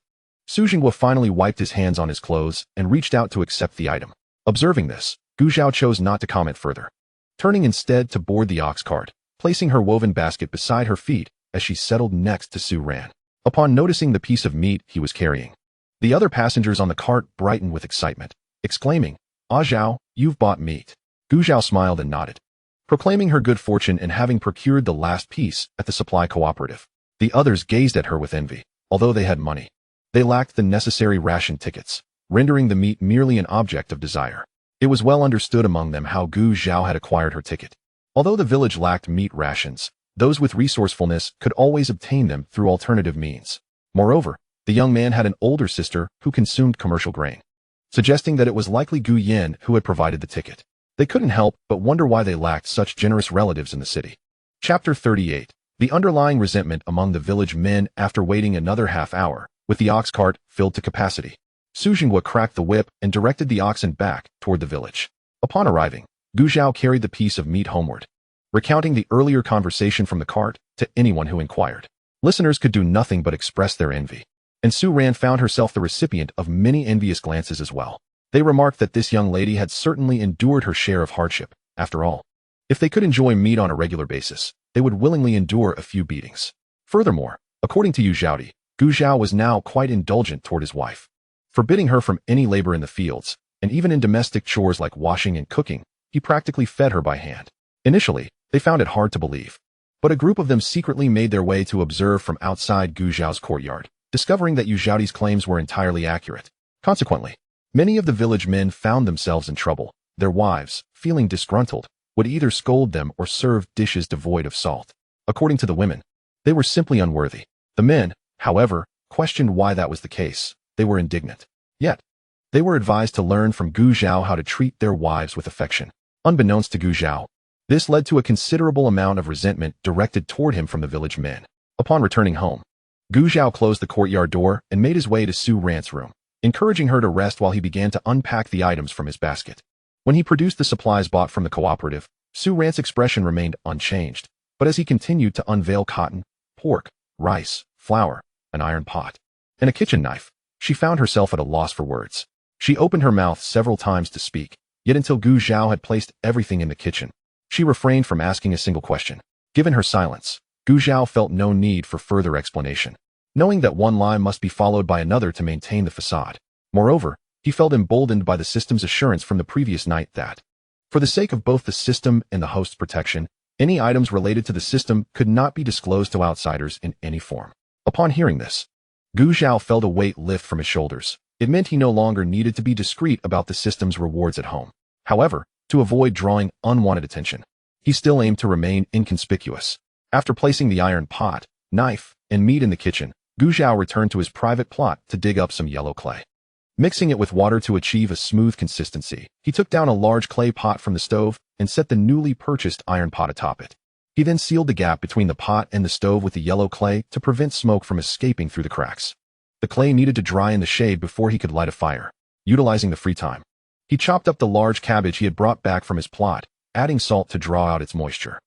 Su Jinghua finally wiped his hands on his clothes and reached out to accept the item. Observing this, Gu Zhao chose not to comment further, turning instead to board the ox cart, placing her woven basket beside her feet as she settled next to Su Ran. Upon noticing the piece of meat he was carrying, the other passengers on the cart brightened with excitement, exclaiming, Ah Zhao, you've bought meat. Gu Zhao smiled and nodded, proclaiming her good fortune in having procured the last piece at the supply cooperative. The others gazed at her with envy. Although they had money, they lacked the necessary ration tickets, rendering the meat merely an object of desire. It was well understood among them how Gu Zhao had acquired her ticket. Although the village lacked meat rations, those with resourcefulness could always obtain them through alternative means. Moreover, the young man had an older sister who consumed commercial grain, suggesting that it was likely Gu Yin who had provided the ticket. They couldn't help but wonder why they lacked such generous relatives in the city. Chapter 38. The underlying resentment among the village men after waiting another half hour, with the ox cart filled to capacity. Su Jinghua cracked the whip and directed the oxen back toward the village. Upon arriving, Gu Zhao carried the piece of meat homeward. recounting the earlier conversation from the cart to anyone who inquired. Listeners could do nothing but express their envy, and Su Ran found herself the recipient of many envious glances as well. They remarked that this young lady had certainly endured her share of hardship. After all, if they could enjoy meat on a regular basis, they would willingly endure a few beatings. Furthermore, according to Gu Zhao was now quite indulgent toward his wife, forbidding her from any labor in the fields, and even in domestic chores like washing and cooking, he practically fed her by hand. Initially, they found it hard to believe, but a group of them secretly made their way to observe from outside Gu Zhao's courtyard, discovering that Yu Zhao's claims were entirely accurate. Consequently, many of the village men found themselves in trouble. Their wives, feeling disgruntled, would either scold them or serve dishes devoid of salt. According to the women, they were simply unworthy. The men, however, questioned why that was the case. They were indignant. Yet, they were advised to learn from Gu Zhao how to treat their wives with affection. Unbeknownst to Gu Zhao, this led to a considerable amount of resentment directed toward him from the village men. Upon returning home, Gu Zhao closed the courtyard door and made his way to Su Ran's room, encouraging her to rest while he began to unpack the items from his basket. When he produced the supplies bought from the cooperative, Su Ran's expression remained unchanged, but as he continued to unveil cotton, pork, rice, flour, an iron pot, and a kitchen knife, she found herself at a loss for words. She opened her mouth several times to speak, yet until Gu Zhao had placed everything in the kitchen, she refrained from asking a single question. Given her silence, Gu Zhao felt no need for further explanation, knowing that one lie must be followed by another to maintain the facade. Moreover, he felt emboldened by the system's assurance from the previous night that, for the sake of both the system and the host's protection, any items related to the system could not be disclosed to outsiders in any form. Upon hearing this, Gu Zhao felt a weight lift from his shoulders. It meant he no longer needed to be discreet about the system's rewards at home. However, to avoid drawing unwanted attention, he still aimed to remain inconspicuous. After placing the iron pot, knife, and meat in the kitchen, Gu Zhao returned to his private plot to dig up some yellow clay. Mixing it with water to achieve a smooth consistency, he took down a large clay pot from the stove and set the newly purchased iron pot atop it. He then sealed the gap between the pot and the stove with the yellow clay to prevent smoke from escaping through the cracks. The clay needed to dry in the shade before he could light a fire. Utilizing the free time, he chopped up the large cabbage he had brought back from his plot, adding salt to draw out its moisture.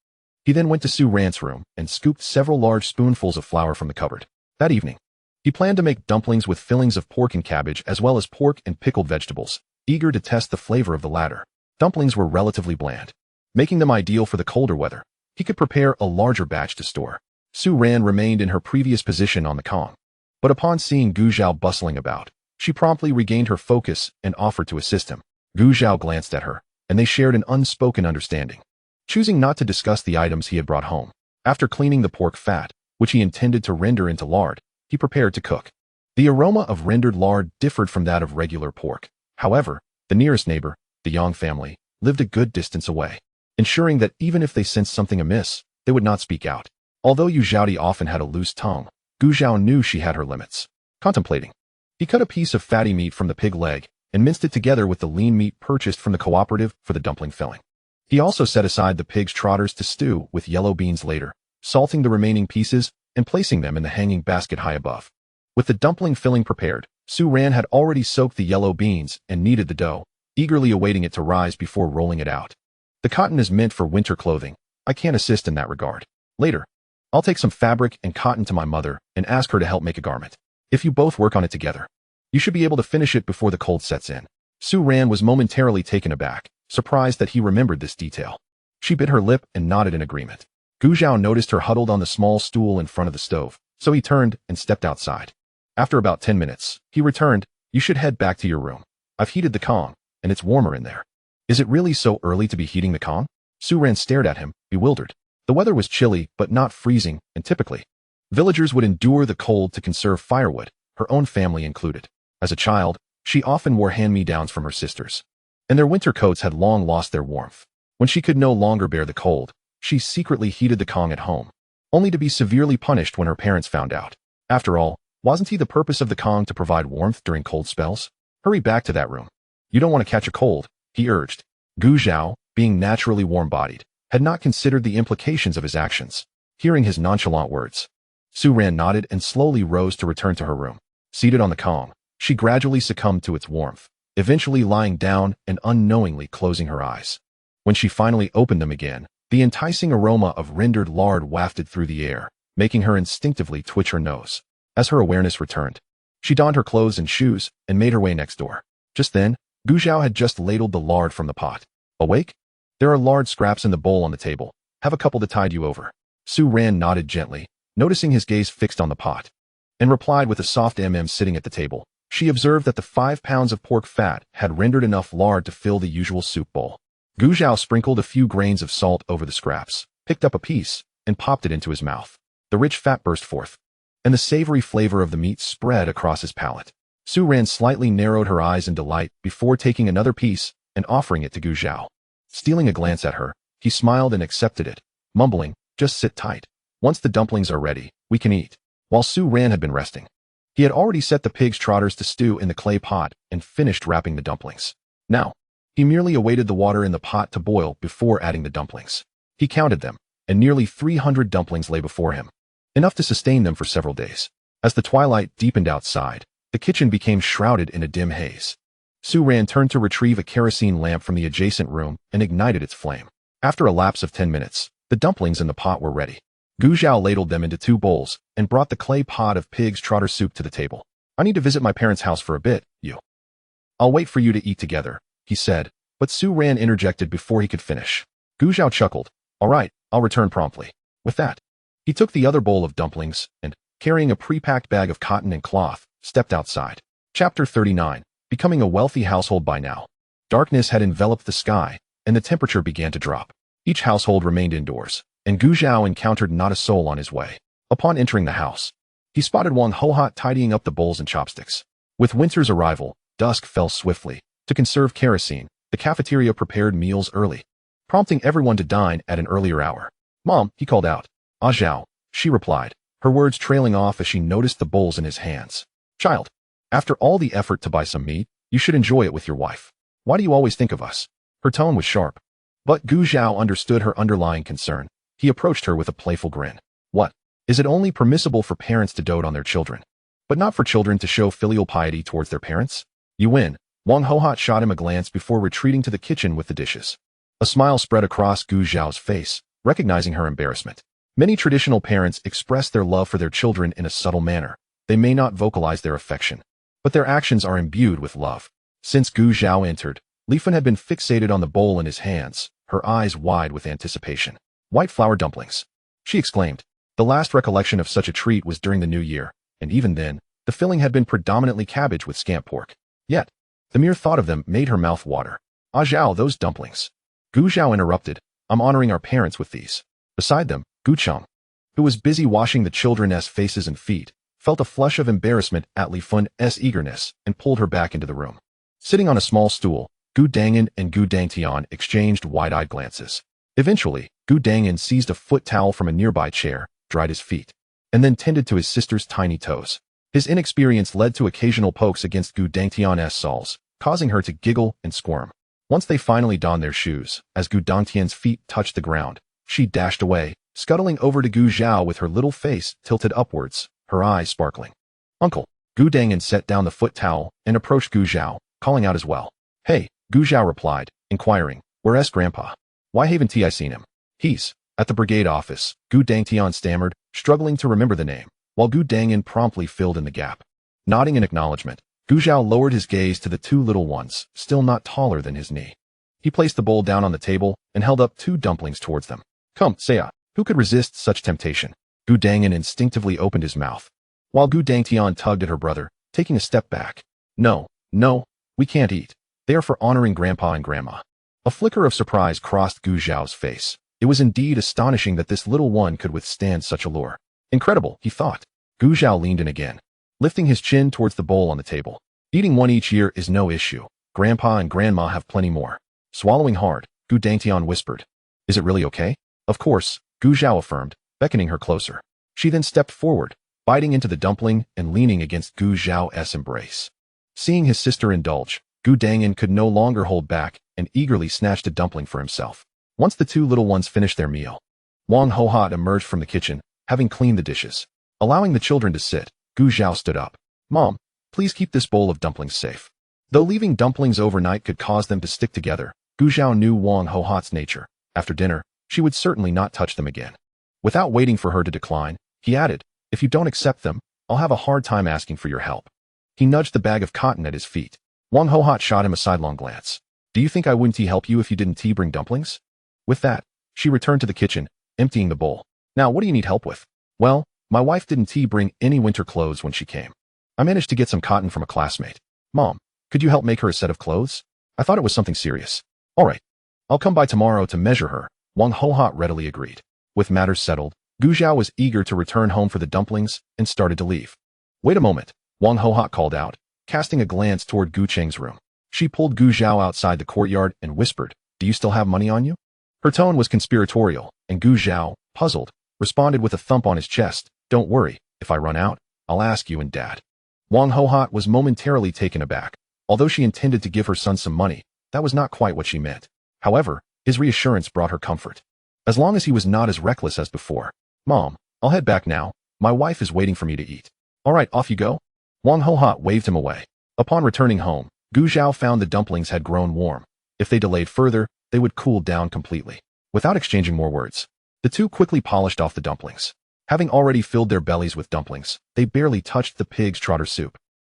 He then went to Su Ran's room and scooped several large spoonfuls of flour from the cupboard. That evening, he planned to make dumplings with fillings of pork and cabbage as well as pork and pickled vegetables, eager to test the flavor of the latter. Dumplings were relatively bland, making them ideal for the colder weather. He could prepare a larger batch to store. Su Ran remained in her previous position on the Kong, but upon seeing Gu Zhao bustling about, she promptly regained her focus and offered to assist him. Gu Zhao glanced at her, and they shared an unspoken understanding. Choosing not to discuss the items he had brought home, after cleaning the pork fat, which he intended to render into lard, he prepared to cook. The aroma of rendered lard differed from that of regular pork. However, the nearest neighbor, the Yang family, lived a good distance away, ensuring that even if they sensed something amiss, they would not speak out. Although Yu Zhaodi often had a loose tongue, Gu Zhao knew she had her limits. Contemplating, he cut a piece of fatty meat from the pig leg and minced it together with the lean meat purchased from the cooperative for the dumpling filling. He also set aside the pig's trotters to stew with yellow beans later, salting the remaining pieces and placing them in the hanging basket high above. With the dumpling filling prepared, Su Ran had already soaked the yellow beans and kneaded the dough, eagerly awaiting it to rise before rolling it out. The cotton is meant for winter clothing. I can't assist in that regard. Later, I'll take some fabric and cotton to my mother and ask her to help make a garment. If you both work on it together, you should be able to finish it before the cold sets in. Su Ran was momentarily taken aback, surprised that he remembered this detail. She bit her lip and nodded in agreement. Gu Zhao noticed her huddled on the small stool in front of the stove, so he turned and stepped outside. After about 10 minutes, he returned. You should head back to your room. I've heated the Kong, and it's warmer in there. Is it really so early to be heating the Kong? Su Ran stared at him, bewildered. The weather was chilly, but not freezing, and typically, villagers would endure the cold to conserve firewood, her own family included. As a child, she often wore hand-me-downs from her sisters, and their winter coats had long lost their warmth. When she could no longer bear the cold, she secretly heated the Kong at home, only to be severely punished when her parents found out. After all, wasn't the purpose of the Kong to provide warmth during cold spells? Hurry back to that room. You don't want to catch a cold, he urged. Gu Zhao, being naturally warm-bodied, had not considered the implications of his actions. Hearing his nonchalant words, Su Ran nodded and slowly rose to return to her room. Seated on the Kong, she gradually succumbed to its warmth, eventually lying down and unknowingly closing her eyes. When she finally opened them again, The enticing aroma of rendered lard wafted through the air, making her instinctively twitch her nose. As her awareness returned, she donned her clothes and shoes and made her way next door. Just then, Gu Zhao had just ladled the lard from the pot. Awake? There are lard scraps in the bowl on the table. Have a couple to tide you over. Su Ran nodded gently, noticing his gaze fixed on the pot, and replied with a soft sitting at the table. She observed that the 5 pounds of pork fat had rendered enough lard to fill the usual soup bowl. Gu Zhao sprinkled a few grains of salt over the scraps, picked up a piece, and popped it into his mouth. The rich fat burst forth, and the savory flavor of the meat spread across his palate. Su Ran slightly narrowed her eyes in delight before taking another piece and offering it to Gu Zhao. Stealing a glance at her, he smiled and accepted it, mumbling, "Just sit tight. Once the dumplings are ready, we can eat." While Su Ran had been resting, he had already set the pig's trotters to stew in the clay pot and finished wrapping the dumplings. Now, he merely awaited the water in the pot to boil before adding the dumplings. He counted them, and nearly 300 dumplings lay before him, enough to sustain them for several days. As the twilight deepened outside, the kitchen became shrouded in a dim haze. Su Ran turned to retrieve a kerosene lamp from the adjacent room and ignited its flame. After a lapse of 10 minutes, the dumplings in the pot were ready. Gu Zhao ladled them into 2 bowls and brought the clay pot of pig's trotter soup to the table. "I need to visit my parents' house for a bit, you. I'll wait for you to eat together," he said, but Su Ran interjected before he could finish. Gu Zhao chuckled. "All right, I'll return promptly." With that, he took the other bowl of dumplings and, carrying a pre-packed bag of cotton and cloth, stepped outside. Chapter 39. Becoming a wealthy household by now. Darkness had enveloped the sky, and the temperature began to drop. Each household remained indoors, and Gu Zhao encountered not a soul on his way. Upon entering the house, he spotted Wang Hohot tidying up the bowls and chopsticks. With winter's arrival, dusk fell swiftly. To conserve kerosene, the cafeteria prepared meals early, prompting everyone to dine at an earlier hour. "Mom," he called out. "Ah, Zhao," she replied, her words trailing off as she noticed the bowls in his hands. "Child, after all the effort to buy some meat, you should enjoy it with your wife. Why do you always think of us?" Her tone was sharp, but Gu Zhao understood her underlying concern. He approached her with a playful grin. "What? Is it only permissible for parents to dote on their children, but not for children to show filial piety towards their parents? You win." Wang Hohot shot him a glance before retreating to the kitchen with the dishes. A smile spread across Gu Zhao's face, recognizing her embarrassment. Many traditional parents express their love for their children in a subtle manner. They may not vocalize their affection, but their actions are imbued with love. Since Gu Zhao entered, Li Fan had been fixated on the bowl in his hands, her eyes wide with anticipation. "White flour dumplings," she exclaimed. The last recollection of such a treat was during the New Year, and even then, the filling had been predominantly cabbage with scamp pork. Yet, the mere thought of them made her mouth water. "Ah, Zhao, those dumplings." Gu Zhao interrupted. "I'm honoring our parents with these." Beside them, Gu Cheng, who was busy washing the children's faces and feet, felt a flush of embarrassment at Li Fan's eagerness and pulled her back into the room. Sitting on a small stool, Gu Dangan and Gu Dangtian exchanged wide-eyed glances. Eventually, Gu Dangan seized a foot towel from a nearby chair, dried his feet, and then tended to his sister's tiny toes. His inexperience led to occasional pokes against Gu Dangtian's soles, causing her to giggle and squirm. Once they finally donned their shoes, as Gu Dangtian's feet touched the ground, she dashed away, scuttling over to Gu Zhao with her little face tilted upwards, her eyes sparkling. "Uncle." Gu Dangan set down the foot towel and approached Gu Zhao, calling out as well. "Hey," Gu Zhao replied, inquiring, "Where's Grandpa? Why haven't I seen him?" "He's at the brigade office," Gu Dangtian stammered, struggling to remember the name, while Gu Dangan promptly filled in the gap. Nodding in acknowledgement, Gu Zhao lowered his gaze to the 2 little ones, still not taller than his knee. He placed the bowl down on the table and held up 2 dumplings towards them. "Come, Saya, who could resist such temptation?" Gu Dangan instinctively opened his mouth, while Gu Dangtian tugged at her brother, taking a step back. No, we can't eat. They are for honoring Grandpa and Grandma." A flicker of surprise crossed Gu Zhao's face. It was indeed astonishing that this little one could withstand such allure. "Incredible," he thought. Gu Zhao leaned in again, lifting his chin towards the bowl on the table. "Eating one each year is no issue. Grandpa and Grandma have plenty more." Swallowing hard, Gu Dangtian whispered, "Is it really okay?" "Of course," Gu Zhao affirmed, beckoning her closer. She then stepped forward, biting into the dumpling and leaning against Gu Zhao's embrace. Seeing his sister indulge, Gu Dangan could no longer hold back and eagerly snatched a dumpling for himself. Once the 2 little ones finished their meal, Wang Hohot emerged from the kitchen, having cleaned the dishes. Allowing the children to sit, Gu Zhao stood up. "Mom, please keep this bowl of dumplings safe." Though leaving dumplings overnight could cause them to stick together, Gu Zhao knew Wang Hohot's nature. After dinner, she would certainly not touch them again. Without waiting for her to decline, he added, "If you don't accept them, I'll have a hard time asking for your help." He nudged the bag of cotton at his feet. Wang Hohot shot him a sidelong glance. "Do you think I wouldn't help you if you didn't bring dumplings?" With that, she returned to the kitchen, emptying the bowl. "Now, what do you need help with?" "Well, my wife didn't bring any winter clothes when she came. I managed to get some cotton from a classmate. Mom, could you help make her a set of clothes? I thought it was something serious." "All right. I'll come by tomorrow to measure her," Wang Hohot readily agreed. With matters settled, Gu Zhao was eager to return home for the dumplings and started to leave. "Wait a moment," Wang Hohot called out, casting a glance toward Gu Cheng's room. She pulled Gu Zhao outside the courtyard and whispered, "Do you still have money on you?" Her tone was conspiratorial, and Gu Zhao, puzzled, responded with a thump on his chest, "Don't worry, if I run out, I'll ask you and Dad." Wang Hohot was momentarily taken aback. Although she intended to give her son some money, that was not quite what she meant. However, his reassurance brought her comfort. As long as he was not as reckless as before. "Mom, I'll head back now. My wife is waiting for me to eat." "All right, off you go." Wang Hohot waved him away. Upon returning home, Gu Zhao found the dumplings had grown warm. If they delayed further, they would cool down completely. Without exchanging more words, the two quickly polished off the dumplings. Having already filled their bellies with dumplings, they barely touched the pig's trotter soup,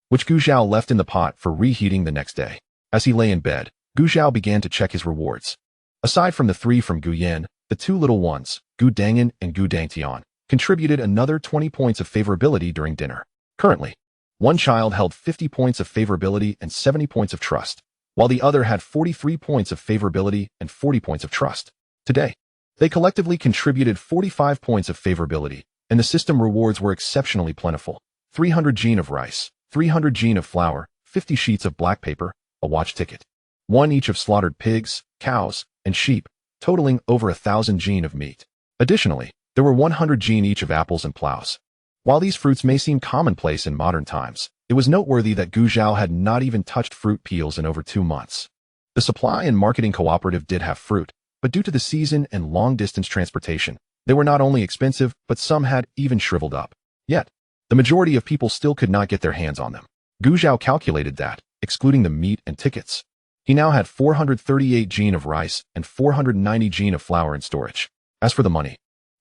which Gu Zhao left in the pot for reheating the next day. As he lay in bed, Gu Zhao began to check his rewards. Aside from the 3 from Gu Yan, the 2 little ones, Gu Dangan and Gu Dangtian, contributed another 20 points of favorability during dinner. Currently, one child held 50 points of favorability and 70 points of trust, while the other had 43 points of favorability and 40 points of trust. Today, they collectively contributed 45 points of favorability, and the system rewards were exceptionally plentiful. 300 gene of rice, 300 gene of flour, 50 sheets of black paper, a watch ticket, 1 each of slaughtered pigs, cows, and sheep, totaling over 1,000 gene of meat. Additionally, there were 100 gene each of apples and plows. While these fruits may seem commonplace in modern times, it was noteworthy that Gu Zhao had not even touched fruit peels in over 2 months. The supply and marketing cooperative did have fruit, but due to the season and long-distance transportation, they were not only expensive, but some had even shriveled up. Yet, the majority of people still could not get their hands on them. Gu Zhao calculated that, excluding the meat and tickets, he now had 438 gene of rice and 490 gene of flour in storage. As for the money,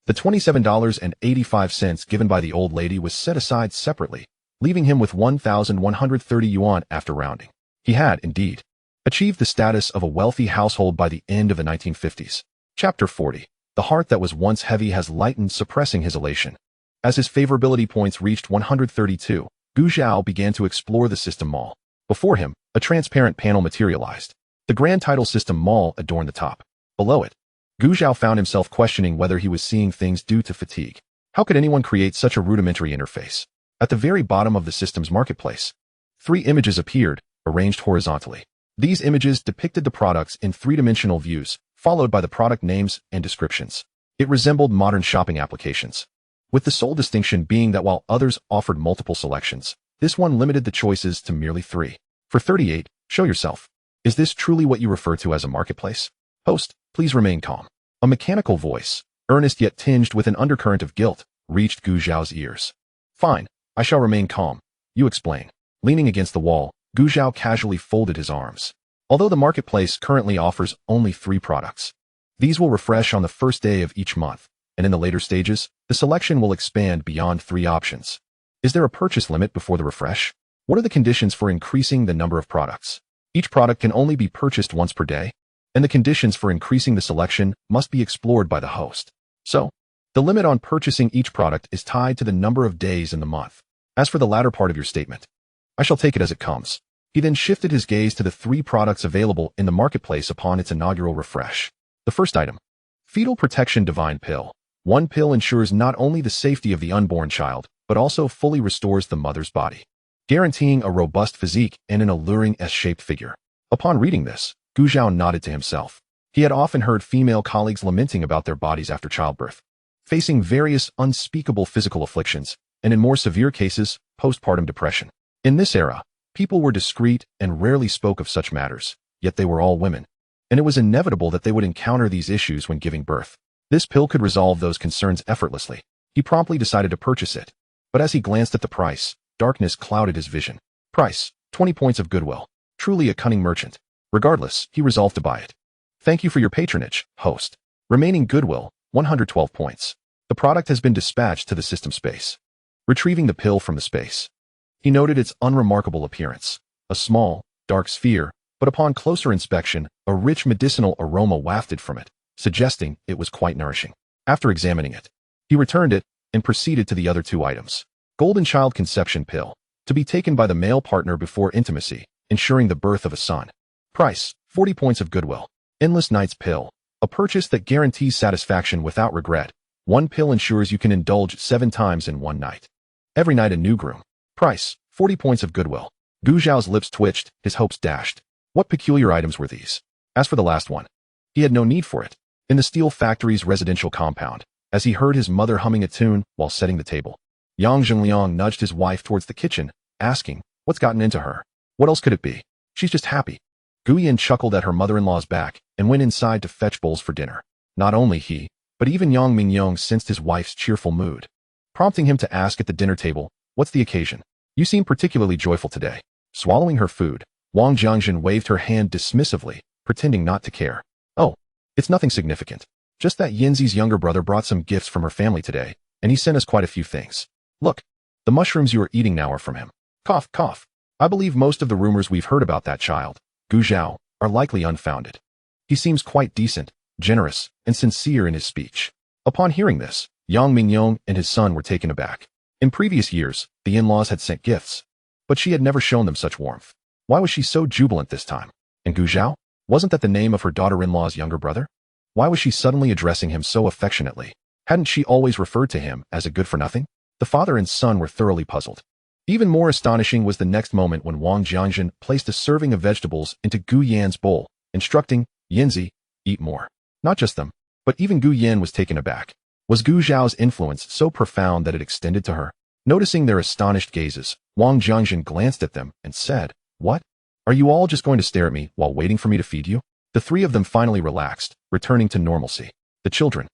the $27.85 given by the old lady was set aside separately, leaving him with 1,130 yuan after rounding. He had, indeed, achieved the status of a wealthy household by the end of the 1950s. Chapter 40. The heart that was once heavy has lightened, suppressing his elation. As his favorability points reached 132, Gu Zhao began to explore the system mall. Before him, a transparent panel materialized. The grand title system mall adorned the top. Below it, Gu Zhao found himself questioning whether he was seeing things due to fatigue. How could anyone create such a rudimentary interface? At the very bottom of the system's marketplace, 3 images appeared, arranged horizontally. These images depicted the products in 3-dimensional views, followed by the product names and descriptions. It resembled modern shopping applications, with the sole distinction being that while others offered multiple selections, this one limited the choices to merely 3. For 38, show yourself. Is this truly what you refer to as a marketplace? Host, please remain calm. A mechanical voice, earnest yet tinged with an undercurrent of guilt, reached Gu Zhao's ears. Fine, I shall remain calm. You explain. Leaning against the wall, Gu Zhao casually folded his arms. Although the marketplace currently offers only 3 products, these will refresh on the first day of each month, and in the later stages, the selection will expand beyond 3 options. Is there a purchase limit before the refresh? What are the conditions for increasing the number of products? Each product can only be purchased once per day, and the conditions for increasing the selection must be explored by the host. So, the limit on purchasing each product is tied to the number of days in the month. As for the latter part of your statement, I shall take it as it comes. He then shifted his gaze to the 3 products available in the marketplace upon its inaugural refresh. The first item, Fetal Protection Divine Pill. 1 pill ensures not only the safety of the unborn child, but also fully restores the mother's body, guaranteeing a robust physique and an alluring S-shaped figure. Upon reading this, Gu Zhao nodded to himself. He had often heard female colleagues lamenting about their bodies after childbirth, facing various unspeakable physical afflictions, and in more severe cases, postpartum depression. In this era, people were discreet and rarely spoke of such matters, yet they were all women, and it was inevitable that they would encounter these issues when giving birth. This pill could resolve those concerns effortlessly. He promptly decided to purchase it, but as he glanced at the price, darkness clouded his vision. Price, 20 points of goodwill. Truly a cunning merchant. Regardless, he resolved to buy it. Thank you for your patronage, host. Remaining goodwill, 112 points. The product has been dispatched to the system space. Retrieving the pill from the space. He noted its unremarkable appearance. A small, dark sphere, but upon closer inspection, a rich medicinal aroma wafted from it, suggesting it was quite nourishing. After examining it, he returned it and proceeded to the other two items. Golden Child Conception Pill, to be taken by the male partner before intimacy, ensuring the birth of a son. Price, 40 points of goodwill. Endless Nights Pill, a purchase that guarantees satisfaction without regret. One pill ensures you can indulge 7 times in one night. Every night a new groom. Price, 40 points of goodwill. Gu Zhao's lips twitched, his hopes dashed. What peculiar items were these? As for the last one, he had no need for it. In the steel factory's residential compound, as he heard his mother humming a tune while setting the table, Yang Zhengliang nudged his wife towards the kitchen, asking, what's gotten into her? What else could it be? She's just happy. Gu Yan chuckled at her mother-in-law's back and went inside to fetch bowls for dinner. Not only he, but even Yang Mingyong sensed his wife's cheerful mood, prompting him to ask at the dinner table, what's the occasion? You seem particularly joyful today. Swallowing her food, Wang Jiangjin waved her hand dismissively, pretending not to care. Oh, it's nothing significant. Just that Yinzi's younger brother brought some gifts from her family today, and he sent us quite a few things. Look, the mushrooms you are eating now are from him. Cough, cough. I believe most of the rumors we've heard about that child, Gu Zhao, are likely unfounded. He seems quite decent, generous, and sincere in his speech. Upon hearing this, Yang Mingyong and his son were taken aback. In previous years, the in-laws had sent gifts, but she had never shown them such warmth. Why was she so jubilant this time? And Gu Zhao? Wasn't that the name of her daughter-in-law's younger brother? Why was she suddenly addressing him so affectionately? Hadn't she always referred to him as a good-for-nothing? The father and son were thoroughly puzzled. Even more astonishing was the next moment when Wang Jiangjin placed a serving of vegetables into Gu Yan's bowl, instructing, Yinzi, eat more. Not just them, but even Gu Yan was taken aback. Was Gu Zhao's influence so profound that it extended to her? Noticing their astonished gazes, Wang Jiangjin glanced at them and said, what? Are you all just going to stare at me while waiting for me to feed you? The three of them finally relaxed, returning to normalcy. The children,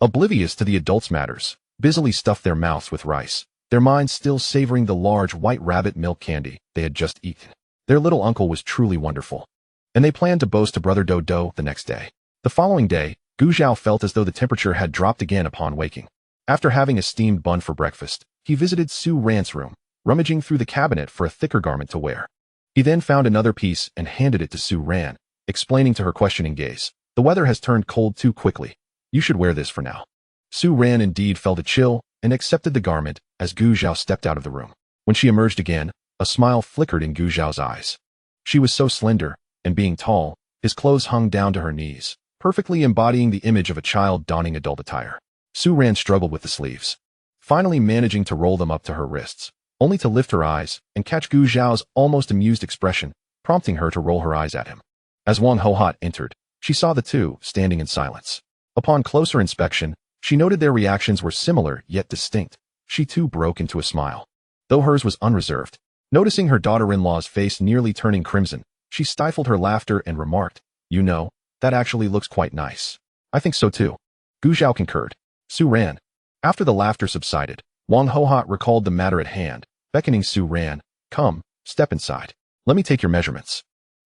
oblivious to the adults' matters, busily stuffed their mouths with rice, their minds still savoring the large white rabbit milk candy they had just eaten. Their little uncle was truly wonderful, and they planned to boast to Brother Dodo the next day. The following day, Gu Zhao felt as though the temperature had dropped again upon waking. After having a steamed bun for breakfast, he visited Su Ran's room, rummaging through the cabinet for a thicker garment to wear. He then found another piece and handed it to Su Ran, explaining to her questioning gaze, the weather has turned cold too quickly. You should wear this for now. Su Ran indeed felt a chill and accepted the garment as Gu Zhao stepped out of the room. When she emerged again, a smile flickered in Gu Zhao's eyes. She was so slender, and being tall, his clothes hung down to her knees, perfectly embodying the image of a child donning adult attire. Su Ran struggled with the sleeves, finally managing to roll them up to her wrists, only to lift her eyes and catch Gu Zhao's almost amused expression, prompting her to roll her eyes at him. As Wang Hohat entered, she saw the two standing in silence. Upon closer inspection, she noted their reactions were similar yet distinct. She too broke into a smile, though hers was unreserved. Noticing her daughter-in-law's face nearly turning crimson, she stifled her laughter and remarked, you know, that actually looks quite nice. I think so too. Gu Zhao concurred. Su Ran. After the laughter subsided, Wang Hohat recalled the matter at hand, beckoning Su Ran, come, step inside. Let me take your measurements.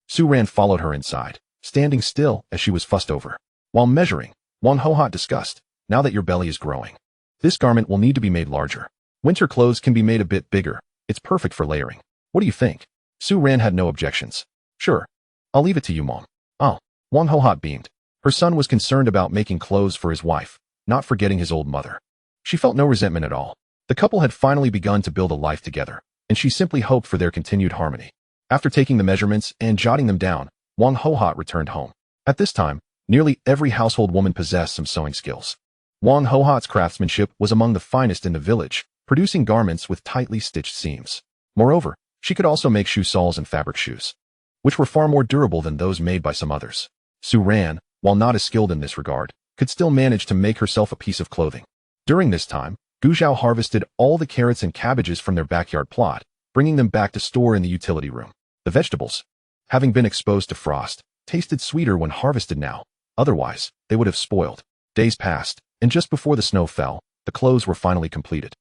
Su Ran followed her inside, standing still as she was fussed over. While measuring, Wang Hohat discussed, now that your belly is growing, this garment will need to be made larger. Winter clothes can be made a bit bigger. It's perfect for layering. What do you think? Su Ran had no objections. Sure. I'll leave it to you, Mom. Oh. Wang Hohat beamed. Her son was concerned about making clothes for his wife, not forgetting his old mother. She felt no resentment at all. The couple had finally begun to build a life together, and she simply hoped for their continued harmony. After taking the measurements and jotting them down, Wang Hohat returned home. At this time, nearly every household woman possessed some sewing skills. Wang Hohat's craftsmanship was among the finest in the village, producing garments with tightly stitched seams. Moreover, she could also make shoe soles and fabric shoes, which were far more durable than those made by some others. Su Ran, while not as skilled in this regard, could still manage to make herself a piece of clothing. During this time, Gu Zhao harvested all the carrots and cabbages from their backyard plot, bringing them back to store in the utility room. The vegetables, having been exposed to frost, tasted sweeter when harvested now. Otherwise, they would have spoiled. Days passed, and just before the snow fell, the clothes were finally completed.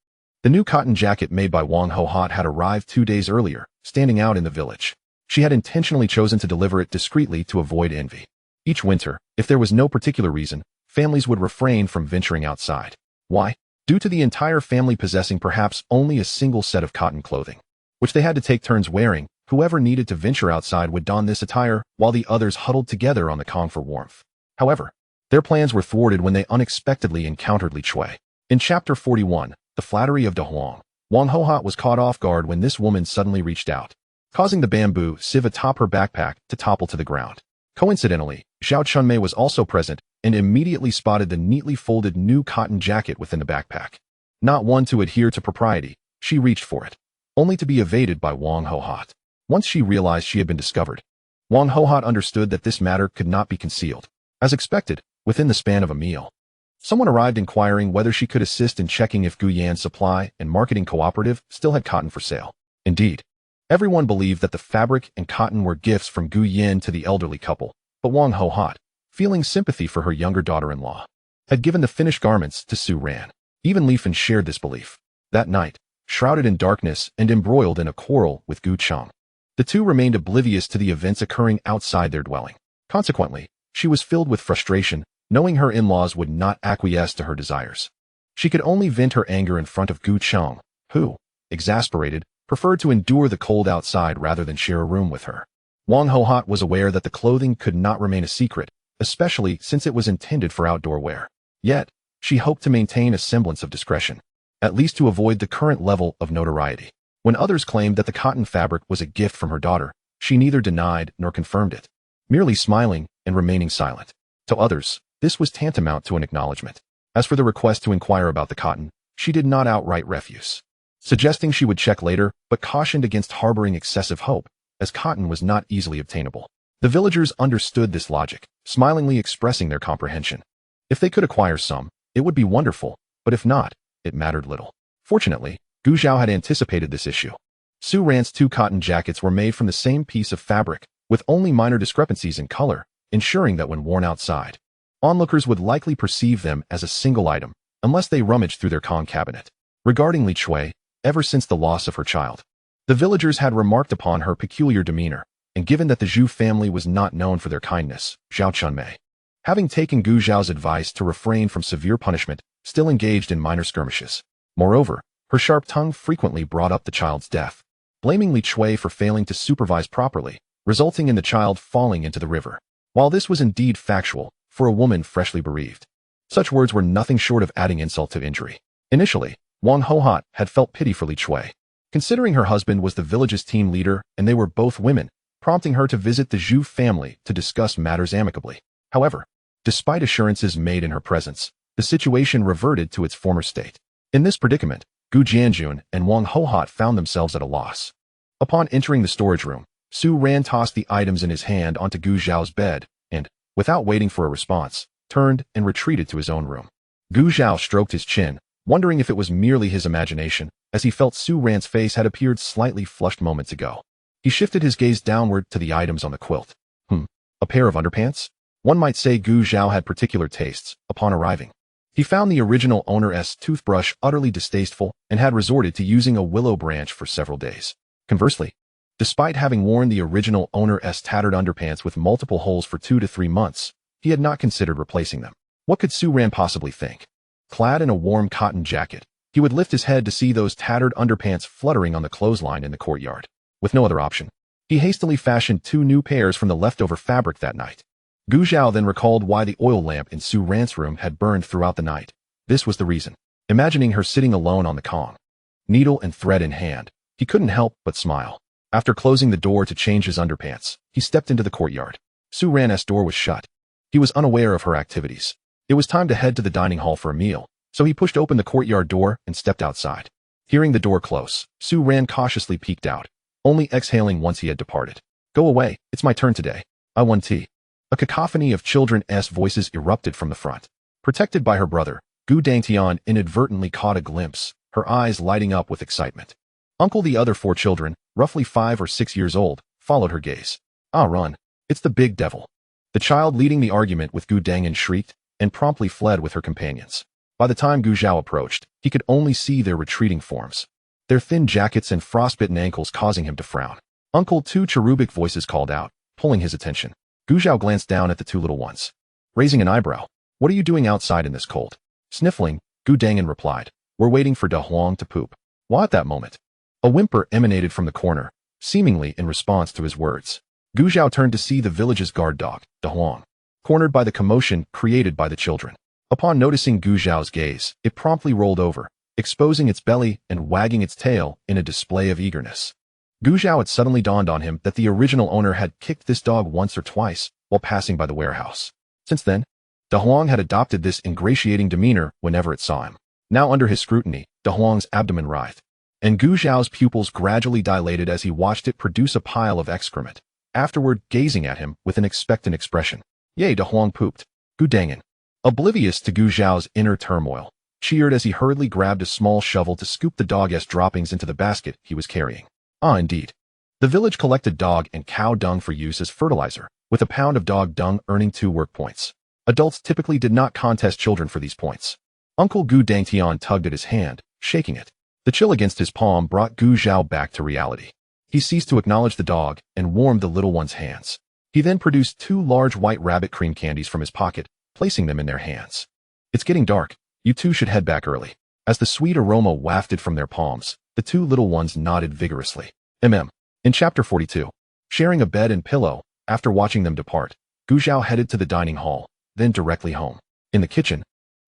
The new cotton jacket made by Wang Hohat had arrived 2 days earlier, standing out in the village. She had intentionally chosen to deliver it discreetly to avoid envy. Each winter, if there was no particular reason, families would refrain from venturing outside. Why? Due to the entire family possessing perhaps only a single set of cotton clothing, which they had to take turns wearing. Whoever needed to venture outside would don this attire, while the others huddled together on the Kong for warmth. However, their plans were thwarted when they unexpectedly encountered Li Chui. In Chapter 41, The Flattery of De Huang, Wang Hohat was caught off guard when this woman suddenly reached out, causing the bamboo sieve atop her backpack to topple to the ground. Coincidentally, Zhao Chunmei was also present and immediately spotted the neatly folded new cotton jacket within the backpack. Not one to adhere to propriety, she reached for it, only to be evaded by Wang Hohat. Once she realized she had been discovered, Wang Hohat understood that this matter could not be concealed. As expected, within the span of a meal, someone arrived inquiring whether she could assist in checking if Guyan's supply and marketing cooperative still had cotton for sale. Indeed, everyone believed that the fabric and cotton were gifts from Guyan to the elderly couple, but Wang Hohat, feeling sympathy for her younger daughter-in-law, had given the finished garments to Su Ran. Even Li Fen shared this belief. That night, shrouded in darkness and embroiled in a quarrel with Gu Cheng, the two remained oblivious to the events occurring outside their dwelling. Consequently, she was filled with frustration, knowing her in-laws would not acquiesce to her desires. She could only vent her anger in front of Gu Cheng, who, exasperated, preferred to endure the cold outside rather than share a room with her. Wang Hohat was aware that the clothing could not remain a secret, especially since it was intended for outdoor wear. Yet, she hoped to maintain a semblance of discretion, at least to avoid the current level of notoriety. When others claimed that the cotton fabric was a gift from her daughter, she neither denied nor confirmed it, merely smiling and remaining silent. To others, this was tantamount to an acknowledgement. As for the request to inquire about the cotton, she did not outright refuse, suggesting she would check later, but cautioned against harboring excessive hope, as cotton was not easily obtainable. The villagers understood this logic, smilingly expressing their comprehension. If they could acquire some, it would be wonderful, but if not, it mattered little. Fortunately, Gu Zhao had anticipated this issue. Su Ran's two cotton jackets were made from the same piece of fabric, with only minor discrepancies in color, ensuring that when worn outside, onlookers would likely perceive them as a single item, unless they rummaged through their Kong cabinet. Regarding Li Chui, ever since the loss of her child, the villagers had remarked upon her peculiar demeanor, and given that the Zhu family was not known for their kindness, Zhao Chunmei, having taken Gu Zhao's advice to refrain from severe punishment, still engaged in minor skirmishes. Moreover, her sharp tongue frequently brought up the child's death, blaming Li Chui for failing to supervise properly, resulting in the child falling into the river. While this was indeed factual, for a woman freshly bereaved, such words were nothing short of adding insult to injury. Initially, Wang Hohat had felt pity for Li Chui, considering her husband was the village's team leader and they were both women, prompting her to visit the Zhu family to discuss matters amicably. However, despite assurances made in her presence, the situation reverted to its former state. In this predicament, Gu Jianjun and Wang Hohat found themselves at a loss. Upon entering the storage room, Su Ran tossed the items in his hand onto Gu Zhao's bed and, without waiting for a response, turned and retreated to his own room. Gu Zhao stroked his chin, wondering if it was merely his imagination, as he felt Su Ran's face had appeared slightly flushed moments ago. He shifted his gaze downward to the items on the quilt. A pair of underpants? One might say Gu Zhao had particular tastes. Upon arriving, he found the original owner's toothbrush utterly distasteful and had resorted to using a willow branch for several days. Conversely, despite having worn the original owner's tattered underpants with multiple holes for 2 to 3 months, he had not considered replacing them. What could Su Ran possibly think? Clad in a warm cotton jacket, he would lift his head to see those tattered underpants fluttering on the clothesline in the courtyard. With no other option, he hastily fashioned 2 new pairs from the leftover fabric that night. Gu Zhao then recalled why the oil lamp in Su Ran's room had burned throughout the night. This was the reason. Imagining her sitting alone on the Kong, needle and thread in hand, he couldn't help but smile. After closing the door to change his underpants, he stepped into the courtyard. Su Ran's door was shut. He was unaware of her activities. It was time to head to the dining hall for a meal, so he pushed open the courtyard door and stepped outside. Hearing the door close, Su Ran cautiously peeked out, only exhaling once he had departed. Go away, it's my turn today. I want tea. A cacophony of children's voices erupted from the front. Protected by her brother, Gu Dangtian inadvertently caught a glimpse, her eyes lighting up with excitement. Uncle the other 4 children, roughly 5 or 6 years old, followed her gaze. Ah, run. It's the big devil. The child leading the argument with Gu Dangan shrieked, and promptly fled with her companions. By the time Gu Zhao approached, he could only see their retreating forms, their thin jackets and frostbitten ankles causing him to frown. Uncle, 2 cherubic voices called out, pulling his attention. Gu Zhao glanced down at the 2 little ones. Raising an eyebrow, "What are you doing outside in this cold?" Sniffling, Gu Dangan replied, "We're waiting for Da Huang to poop." While at that moment, a whimper emanated from the corner, seemingly in response to his words. Gu Zhao turned to see the village's guard dog, Da Huang, cornered by the commotion created by the children. Upon noticing Gu Zhao's gaze, it promptly rolled over, exposing its belly and wagging its tail in a display of eagerness. Gu Zhao, it suddenly dawned on him that the original owner had kicked this dog once or twice while passing by the warehouse. Since then, Da Huang had adopted this ingratiating demeanor whenever it saw him. Now under his scrutiny, Da Huang's abdomen writhed, and Gu Zhao's pupils gradually dilated as he watched it produce a pile of excrement, afterward gazing at him with an expectant expression. Yay, Da Huang pooped. Gu Dangan, oblivious to Gu Zhao's inner turmoil, cheered as he hurriedly grabbed a small shovel to scoop the dog's droppings into the basket he was carrying. Ah, indeed. The village collected dog and cow dung for use as fertilizer, with a pound of dog dung earning 2 work points. Adults typically did not contest children for these points. Uncle Gu Dangtian tugged at his hand, shaking it. The chill against his palm brought Gu Zhao back to reality. He ceased to acknowledge the dog and warmed the little one's hands. He then produced 2 large white rabbit cream candies from his pocket, placing them in their hands. "It's getting dark. You two should head back early." As the sweet aroma wafted from their palms, the 2 little ones nodded vigorously. In Chapter 42, sharing a bed and pillow, after watching them depart, Gu Zhao headed to the dining hall, then directly home. In the kitchen,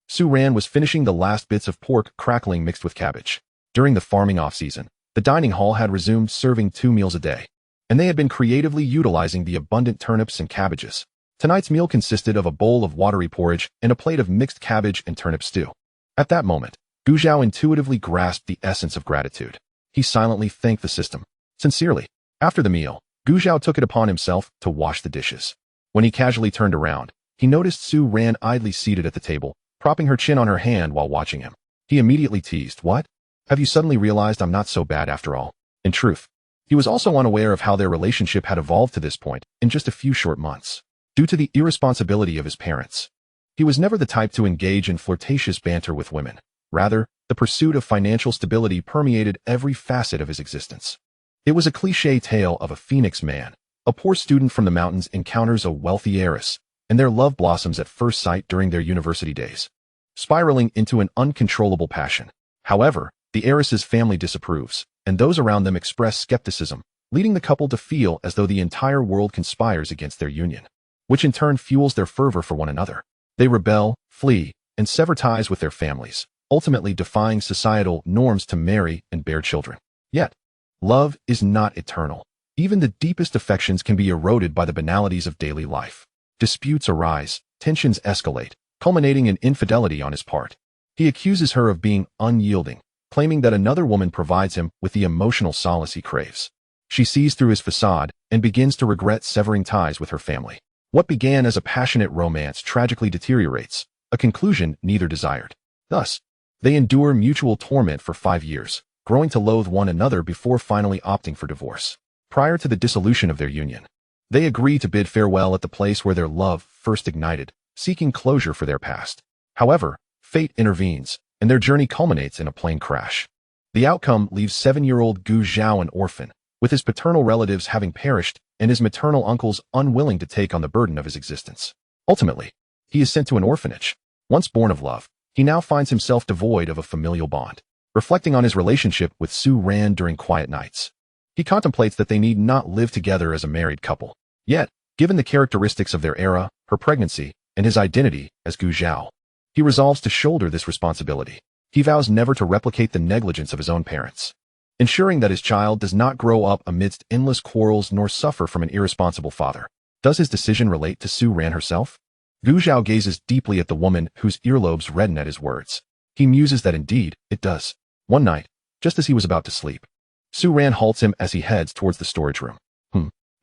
Su Ran was finishing the last bits of pork crackling mixed with cabbage. During the farming off-season, the dining hall had resumed serving 2 meals a day, and they had been creatively utilizing the abundant turnips and cabbages. Tonight's meal consisted of a bowl of watery porridge and a plate of mixed cabbage and turnip stew. At that moment, Gu Zhao intuitively grasped the essence of gratitude. He silently thanked the system. Sincerely. After the meal, Gu Zhao took it upon himself to wash the dishes. When he casually turned around, he noticed Su Ran idly seated at the table, propping her chin on her hand while watching him. He immediately teased, "What? Have you suddenly realized I'm not so bad after all?" In truth, he was also unaware of how their relationship had evolved to this point in just a few short months. Due to the irresponsibility of his parents, he was never the type to engage in flirtatious banter with women. Rather, the pursuit of financial stability permeated every facet of his existence. It was a cliché tale of a phoenix man. A poor student from the mountains encounters a wealthy heiress, and their love blossoms at first sight during their university days, spiraling into an uncontrollable passion. However, the heiress's family disapproves, and those around them express skepticism, leading the couple to feel as though the entire world conspires against their union, which in turn fuels their fervor for one another. They rebel, flee, and sever ties with their families, ultimately defying societal norms to marry and bear children. Yet, love is not eternal. Even the deepest affections can be eroded by the banalities of daily life. Disputes arise, tensions escalate, culminating in infidelity on his part. He accuses her of being unyielding, claiming that another woman provides him with the emotional solace he craves. She sees through his facade and begins to regret severing ties with her family. What began as a passionate romance tragically deteriorates, a conclusion neither desired. Thus, they endure mutual torment for 5 years, growing to loathe one another before finally opting for divorce. Prior to the dissolution of their union, they agree to bid farewell at the place where their love first ignited, seeking closure for their past. However, fate intervenes, and their journey culminates in a plane crash. The outcome leaves 7-year-old Gu Zhao an orphan, with his paternal relatives having perished and his maternal uncles unwilling to take on the burden of his existence. Ultimately, he is sent to an orphanage. Once born of love, he now finds himself devoid of a familial bond. Reflecting on his relationship with Su Ran during quiet nights, he contemplates that they need not live together as a married couple. Yet, given the characteristics of their era, her pregnancy, and his identity as Gu Zhao, he resolves to shoulder this responsibility. He vows never to replicate the negligence of his own parents, ensuring that his child does not grow up amidst endless quarrels nor suffer from an irresponsible father. Does his decision relate to Su Ran herself? Gu Zhao gazes deeply at the woman whose earlobes redden at his words. He muses that indeed, it does. One night, just as he was about to sleep, Su Ran halts him as he heads towards the storage room.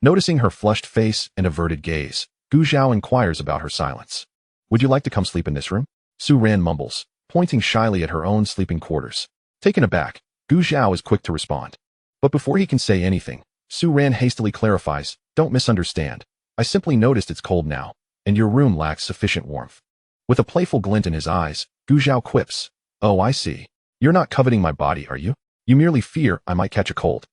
Noticing her flushed face and averted gaze, Gu Zhao inquires about her silence. "Would you like to come sleep in this room?" Su Ran mumbles, pointing shyly at her own sleeping quarters. Taken aback, Gu Zhao is quick to respond. But before he can say anything, Su Ran hastily clarifies, "Don't misunderstand. I simply noticed it's cold now, and your room lacks sufficient warmth." With a playful glint in his eyes, Gu Zhao quips, "Oh, I see. You're not coveting my body, are you? You merely fear I might catch a cold."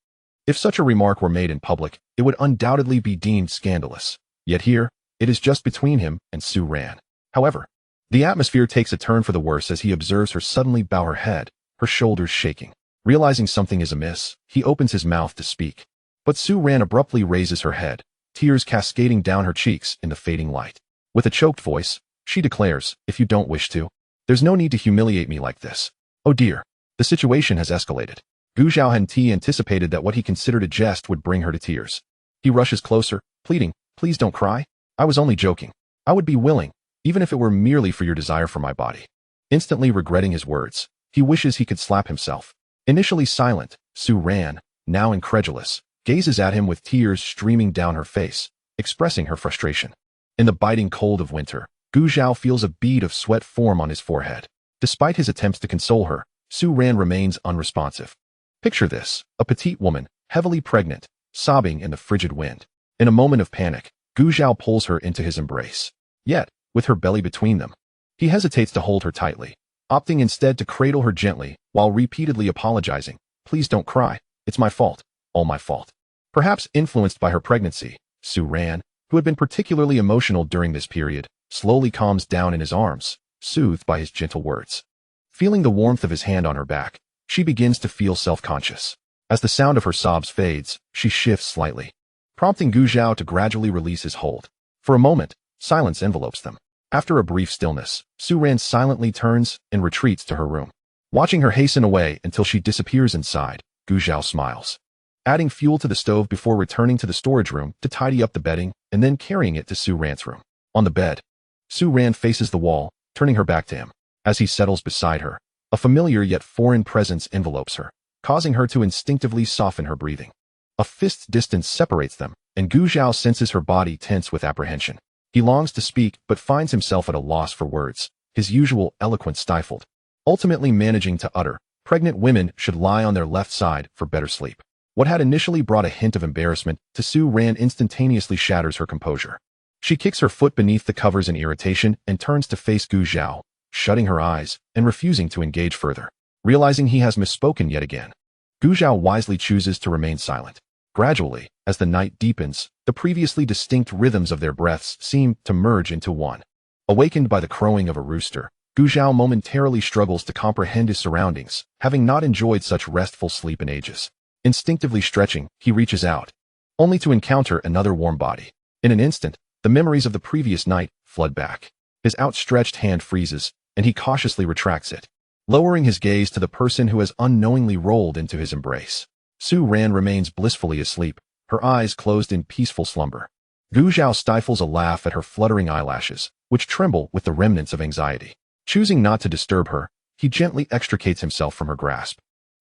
If such a remark were made in public, it would undoubtedly be deemed scandalous. Yet here, it is just between him and Su Ran. However, The atmosphere takes a turn for the worse as he observes her suddenly bow her head, her shoulders shaking. Realizing something is amiss, he opens his mouth to speak. But Su Ran abruptly raises her head, tears cascading down her cheeks in the fading light. With a choked voice, she declares, "If you don't wish to, there's no need to humiliate me like this." Oh dear. The situation has escalated. Gu Zhao anticipated that what he considered a jest would bring her to tears. He rushes closer, pleading, "Please don't cry. I was only joking. I would be willing, even if it were merely for your desire for my body." Instantly regretting his words, he wishes he could slap himself. Initially silent, Su Ran, now incredulous, gazes at him with tears streaming down her face, expressing her frustration. In the biting cold of winter, Gu Zhao feels a bead of sweat form on his forehead. Despite his attempts to console her, Su Ran remains unresponsive. Picture this, a petite woman, heavily pregnant, sobbing in the frigid wind. In a moment of panic, Gu Zhao pulls her into his embrace. Yet, with her belly between them, he hesitates to hold her tightly, opting instead to cradle her gently while repeatedly apologizing. "Please don't cry. It's my fault. All my fault." Perhaps influenced by her pregnancy, Su Ran, who had been particularly emotional during this period, slowly calms down in his arms, soothed by his gentle words. Feeling the warmth of his hand on her back, she begins to feel self-conscious. As the sound of her sobs fades, she shifts slightly, prompting Gu Zhao to gradually release his hold. For a moment, silence envelopes them. After a brief stillness, Su Ran silently turns and retreats to her room. Watching her hasten away until she disappears inside, Gu Zhao smiles. Adding fuel to the stove before returning to the storage room to tidy up the bedding and then carrying it to Su Ran's room. On the bed, Su Ran faces the wall, turning her back to him. As he settles beside her, a familiar yet foreign presence envelopes her, causing her to instinctively soften her breathing. A fist's distance separates them, and Gu Zhao senses her body tense with apprehension. He longs to speak but finds himself at a loss for words, his usual eloquence stifled. Ultimately managing to utter, "Pregnant women should lie on their left side for better sleep." What had initially brought a hint of embarrassment to Su Ran instantaneously shatters her composure. She kicks her foot beneath the covers in irritation and turns to face Gu Zhao, shutting her eyes and refusing to engage further. Realizing he has misspoken yet again, Gu Zhao wisely chooses to remain silent. Gradually, as the night deepens, the previously distinct rhythms of their breaths seem to merge into one. Awakened by the crowing of a rooster, Gu Zhao momentarily struggles to comprehend his surroundings, having not enjoyed such restful sleep in ages. Instinctively stretching, he reaches out, only to encounter another warm body. In an instant, the memories of the previous night flood back. His outstretched hand freezes, and he cautiously retracts it, lowering his gaze to the person who has unknowingly rolled into his embrace. Su Ran remains blissfully asleep, her eyes closed in peaceful slumber. Gu Zhao stifles a laugh at her fluttering eyelashes, which tremble with the remnants of anxiety. Choosing not to disturb her, he gently extricates himself from her grasp,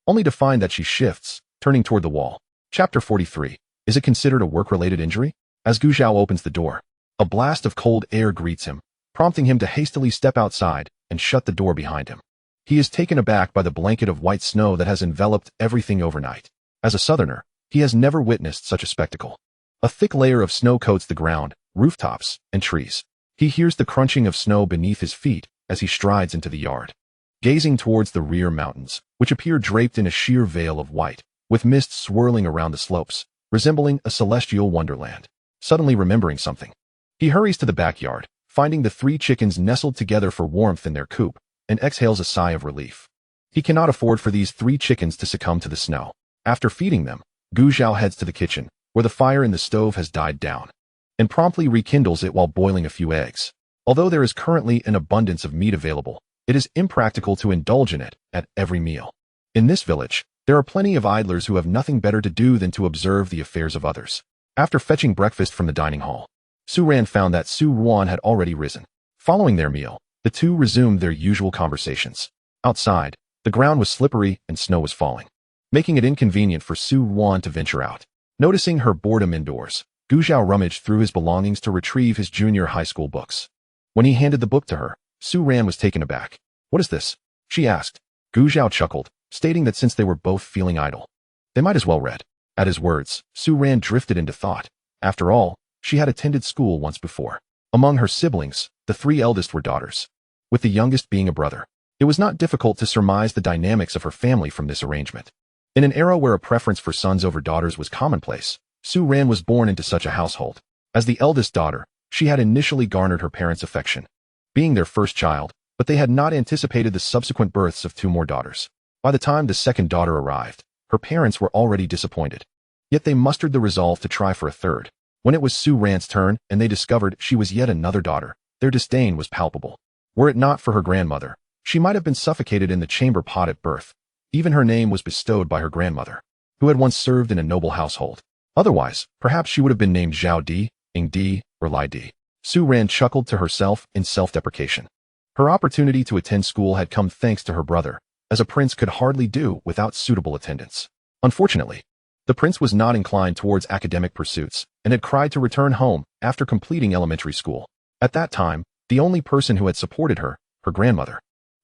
only to find that she shifts, turning toward the wall. Chapter 43. Is it considered a work-related injury? As Gu Zhao opens the door, a blast of cold air greets him, prompting him to hastily step outside and shut the door behind him. He is taken aback by the blanket of white snow that has enveloped everything overnight. As a southerner, he has never witnessed such a spectacle. A thick layer of snow coats the ground, rooftops, and trees. He hears the crunching of snow beneath his feet as he strides into the yard. Gazing towards the rear mountains, which appear draped in a sheer veil of white, with mist swirling around the slopes, resembling a celestial wonderland. Suddenly remembering something, he hurries to the backyard, finding the 3 chickens nestled together for warmth in their coop, and exhales a sigh of relief. He cannot afford for these 3 chickens to succumb to the snow. After feeding them, Gu Zhao heads to the kitchen, where the fire in the stove has died down, and promptly rekindles it while boiling a few eggs. Although there is currently an abundance of meat available, it is impractical to indulge in it at every meal. In this village, there are plenty of idlers who have nothing better to do than to observe the affairs of others. After fetching breakfast from the dining hall, Su Ran found that Su Ran had already risen. Following their meal, the two resumed their usual conversations. Outside, the ground was slippery and snow was falling, making it inconvenient for Su Ran to venture out. Noticing her boredom indoors, Gu Zhao rummaged through his belongings to retrieve his junior high school books. When he handed the book to her, Su Ran was taken aback. "What is this?" she asked. Gu Zhao chuckled, stating that since they were both feeling idle, they might as well read. At his words, Su Ran drifted into thought. After all, she had attended school once before. Among her siblings, the 3 eldest were daughters, with the youngest being a brother. It was not difficult to surmise the dynamics of her family from this arrangement. In an era where a preference for sons over daughters was commonplace, Su Ran was born into such a household. As the eldest daughter, she had initially garnered her parents' affection. being their first child, but they had not anticipated the subsequent births of 2 more daughters. By the time the second daughter arrived, her parents were already disappointed. Yet they mustered the resolve to try for a third. When it was Su Ran's turn and they discovered she was yet another daughter, their disdain was palpable. Were it not for her grandmother, she might have been suffocated in the chamber pot at birth. Even her name was bestowed by her grandmother, who had once served in a noble household. Otherwise, perhaps she would have been named Zhao Di, Ing Di, or Lai Di. Su Ran chuckled to herself in self-deprecation. Her opportunity to attend school had come thanks to her brother, as a prince could hardly do without suitable attendance. Unfortunately, the prince was not inclined towards academic pursuits and had cried to return home after completing elementary school. At that time, the only person who had supported her, her grandmother,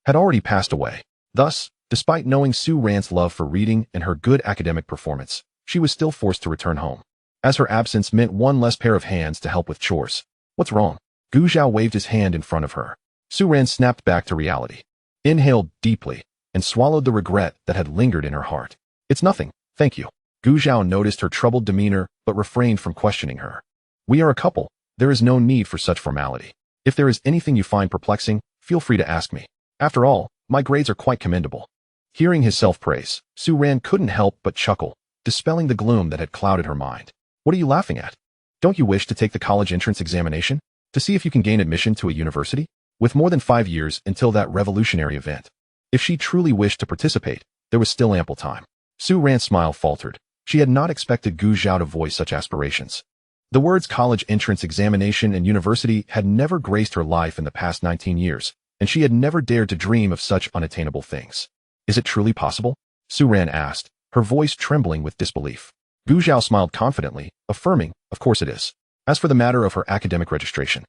had already passed away. Thus, despite knowing Su Ran's love for reading and her good academic performance, she was still forced to return home, as her absence meant one less pair of hands to help with chores. What's wrong? Gu Zhao waved his hand in front of her. Su Ran snapped back to reality, inhaled deeply, and swallowed the regret that had lingered in her heart. It's nothing, thank you. Gu Zhao noticed her troubled demeanor but refrained from questioning her. We are a couple. There is no need for such formality. If there is anything you find perplexing, feel free to ask me. After all, my grades are quite commendable. Hearing his self-praise, Su Ran couldn't help but chuckle, dispelling the gloom that had clouded her mind. What are you laughing at? Don't you wish to take the college entrance examination to see if you can gain admission to a university? With more than 5 years until that revolutionary event. If she truly wished to participate, there was still ample time. Su Ran's smile faltered. She had not expected Gu Zhao to voice such aspirations. The words college entrance examination and university had never graced her life in the past 19 years, and she had never dared to dream of such unattainable things. Is it truly possible? Su Ran asked, her voice trembling with disbelief. Gu Zhao smiled confidently, affirming, of course it is. As for the matter of her academic registration,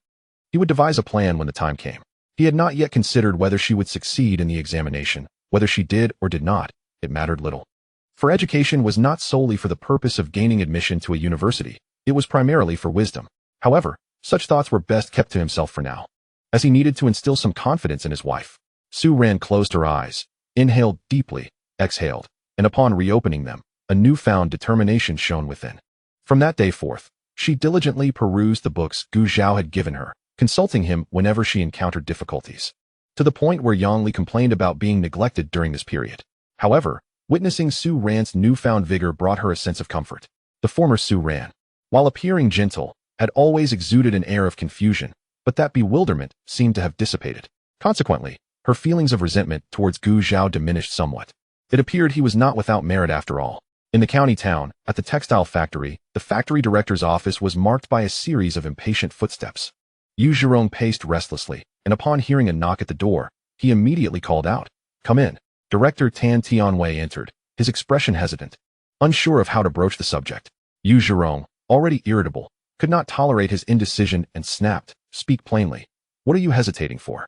he would devise a plan when the time came. He had not yet considered whether she would succeed in the examination. Whether she did or did not, it mattered little. For education was not solely for the purpose of gaining admission to a university, it was primarily for wisdom. However, such thoughts were best kept to himself for now, as he needed to instill some confidence in his wife. Su Ran closed her eyes, inhaled deeply, exhaled, and upon reopening them, a newfound determination shone within. From that day forth, she diligently perused the books Gu Zhao had given her, consulting him whenever she encountered difficulties, to the point where Yang Li complained about being neglected during this period. However, witnessing Su Ran's newfound vigor brought her a sense of comfort. The former Su Ran, while appearing gentle, had always exuded an air of confusion, but that bewilderment seemed to have dissipated. Consequently, her feelings of resentment towards Gu Zhao diminished somewhat. It appeared he was not without merit after all. In the county town, at the textile factory, the factory director's office was marked by a series of impatient footsteps. Yu Zhirong paced restlessly, and upon hearing a knock at the door, he immediately called out, "Come in." Director Tan Tianwei entered, his expression hesitant, unsure of how to broach the subject. Yu Zhirong, already irritable, could not tolerate his indecision and snapped, "Speak plainly. What are you hesitating for?"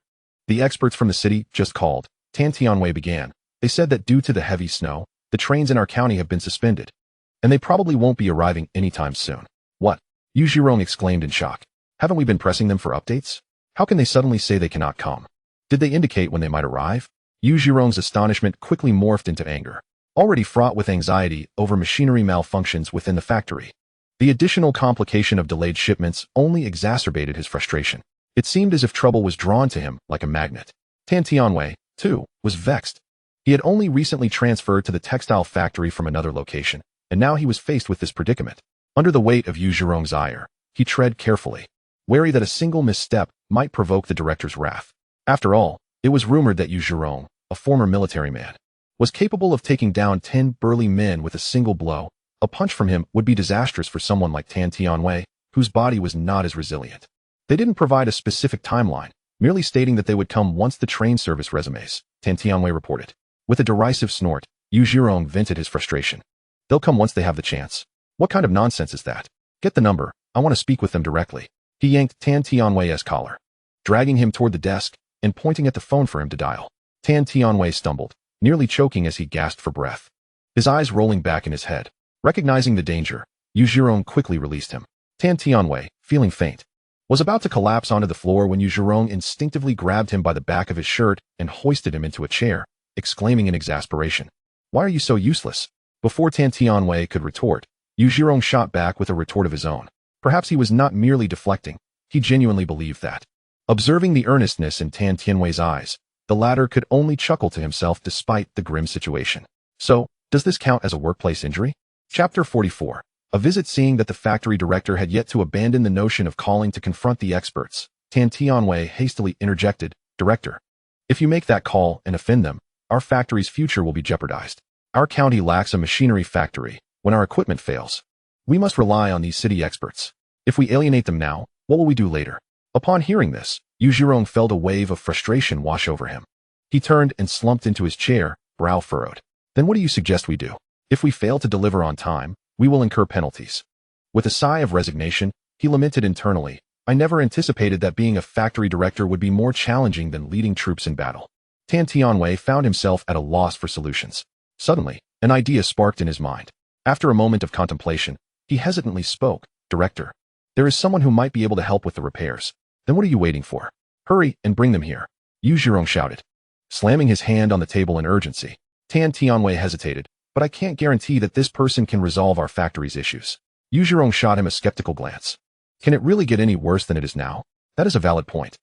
"The experts from the city just called," Tan Tianwei began. "They said that due to the heavy snow, the trains in our county have been suspended, and they probably won't be arriving anytime soon." "What?" Yu Zhirong exclaimed in shock. "Haven't we been pressing them for updates? How can they suddenly say they cannot come? Did they indicate when they might arrive?" Yu Zhirong's astonishment quickly morphed into anger, already fraught with anxiety over machinery malfunctions within the factory. The additional complication of delayed shipments only exacerbated his frustration. It seemed as if trouble was drawn to him like a magnet. Tan Tianwei, too, was vexed. He had only recently transferred to the textile factory from another location, and now he was faced with this predicament. Under the weight of Yu Zhirong's ire, he tread carefully, wary that a single misstep might provoke the director's wrath. After all, it was rumored that Yu Zhirong, a former military man, was capable of taking down 10 burly men with a single blow. A punch from him would be disastrous for someone like Tan Tianwei, whose body was not as resilient. They didn't provide a specific timeline, merely stating that they would come once the train service resumes, Tan Tianwei reported. With a derisive snort, Yu Zhirong vented his frustration. "They'll come once they have the chance. What kind of nonsense is that? Get the number, I want to speak with them directly." He yanked Tan Tianwei's collar, dragging him toward the desk and pointing at the phone for him to dial. Tan Tianwei stumbled, nearly choking as he gasped for breath, his eyes rolling back in his head. Recognizing the danger, Yu Zhirong quickly released him. Tan Tianwei, feeling faint, was about to collapse onto the floor when Yu Zhirong instinctively grabbed him by the back of his shirt and hoisted him into a chair, exclaiming in exasperation, "Why are you so useless?" Before Tan Tianwei could retort, Yu Zhirong shot back with a retort of his own. Perhaps he was not merely deflecting, he genuinely believed that Observing the earnestness in Tan Tianwei's eyes, the latter could only chuckle to himself despite the grim situation. So, does this count as a workplace injury? Chapter 44. A visit. Seeing that the factory director had yet to abandon the notion of calling to confront the experts, Tan Tianwei hastily interjected, "Director, if you make that call and offend them, our factory's future will be jeopardized. Our county lacks a machinery factory. When our equipment fails, we must rely on these city experts. If we alienate them now, what will we do later?" Upon hearing this, Yu Zhirong felt a wave of frustration wash over him. He turned and slumped into his chair, brow furrowed. "Then what do you suggest we do? If we fail to deliver on time, we will incur penalties." With a sigh of resignation, he lamented internally, "I never anticipated that being a factory director would be more challenging than leading troops in battle." Tan Tianwei found himself at a loss for solutions. Suddenly, an idea sparked in his mind. After a moment of contemplation, he hesitantly spoke, "Director, there is someone who might be able to help with the repairs." "Then what are you waiting for? Hurry and bring them here," Yu Zhirong shouted. Slamming his hand on the table in urgency, Tan Tianwei hesitated, "But I can't guarantee that this person can resolve our factory's issues." Yu Zhirong shot him a skeptical glance. "Can it really get any worse than it is now?" "That is a valid point."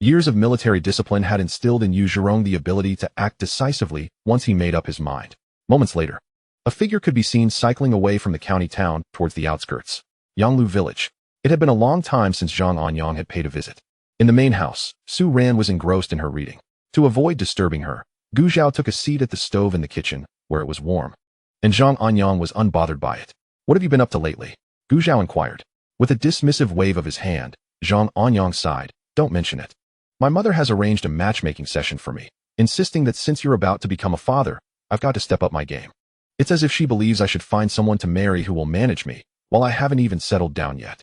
Years of military discipline had instilled in Yu Zhirong the ability to act decisively once he made up his mind. Moments later, a figure could be seen cycling away from the county town towards the outskirts. Yanglu village. It had been a long time since Zhang Anyang had paid a visit. In the main house, Su Ran was engrossed in her reading. To avoid disturbing her, Gu Zhao took a seat at the stove in the kitchen, where it was warm. And Zhang Anyang was unbothered by it. "What have you been up to lately?" Gu Zhao inquired. With a dismissive wave of his hand, Zhang Anyang sighed, "Don't mention it. My mother has arranged a matchmaking session for me, insisting that since you're about to become a father, I've got to step up my game. It's as if she believes I should find someone to marry who will manage me, while I haven't even settled down yet.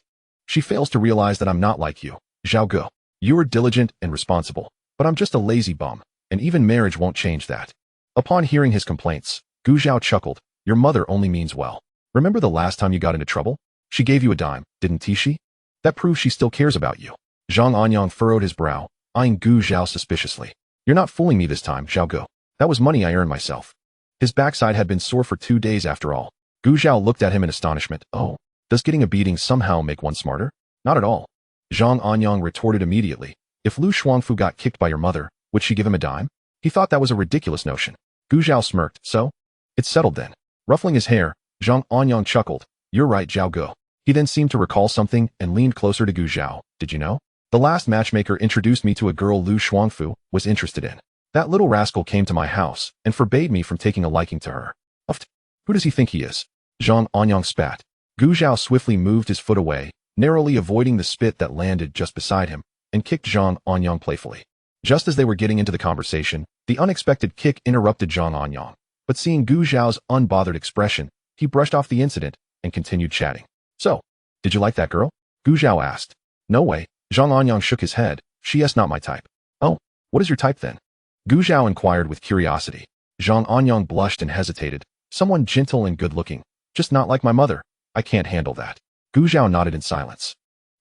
She fails to realize that I'm not like you, Zhao Ge. You are diligent and responsible, but I'm just a lazy bum, and even marriage won't change that." Upon hearing his complaints, Gu Zhao chuckled, "Your mother only means well. Remember the last time you got into trouble? She gave you a dime, didn't she? That proves she still cares about you." Zhang Anyang furrowed his brow, eyeing Gu Zhao suspiciously. "You're not fooling me this time, Zhao Ge. That was money I earned myself." His backside had been sore for 2 days after all. Gu Zhao looked at him in astonishment. "Oh, does getting a beating somehow make one smarter?" "Not at all." Zhang Anyang retorted immediately. "If Lu Shuangfu got kicked by your mother, would she give him a dime?" He thought that was a ridiculous notion. Gu Zhao smirked. "So? It's settled then." Ruffling his hair, Zhang Anyang chuckled. "You're right, Zhao Ge." He then seemed to recall something and leaned closer to Gu Zhao. "Did you know? The last matchmaker introduced me to a girl Lu Shuangfu was interested in. That little rascal came to my house and forbade me from taking a liking to her. Uft. Who does he think he is?" Zhang Anyang spat. Gu Zhao swiftly moved his foot away, narrowly avoiding the spit that landed just beside him, and kicked Zhang Anyang playfully. Just as they were getting into the conversation, the unexpected kick interrupted Zhang Anyang. But seeing Gu Zhao's unbothered expression, he brushed off the incident and continued chatting. "So, did you like that girl?" Gu Zhao asked. "No way." Zhang Anyang shook his head. "She's not my type." "Oh, what is your type then?" Gu Zhao inquired with curiosity. Zhang Anyang blushed and hesitated. "Someone gentle and good-looking. Just not like my mother. I can't handle that." Gu Zhao nodded in silence.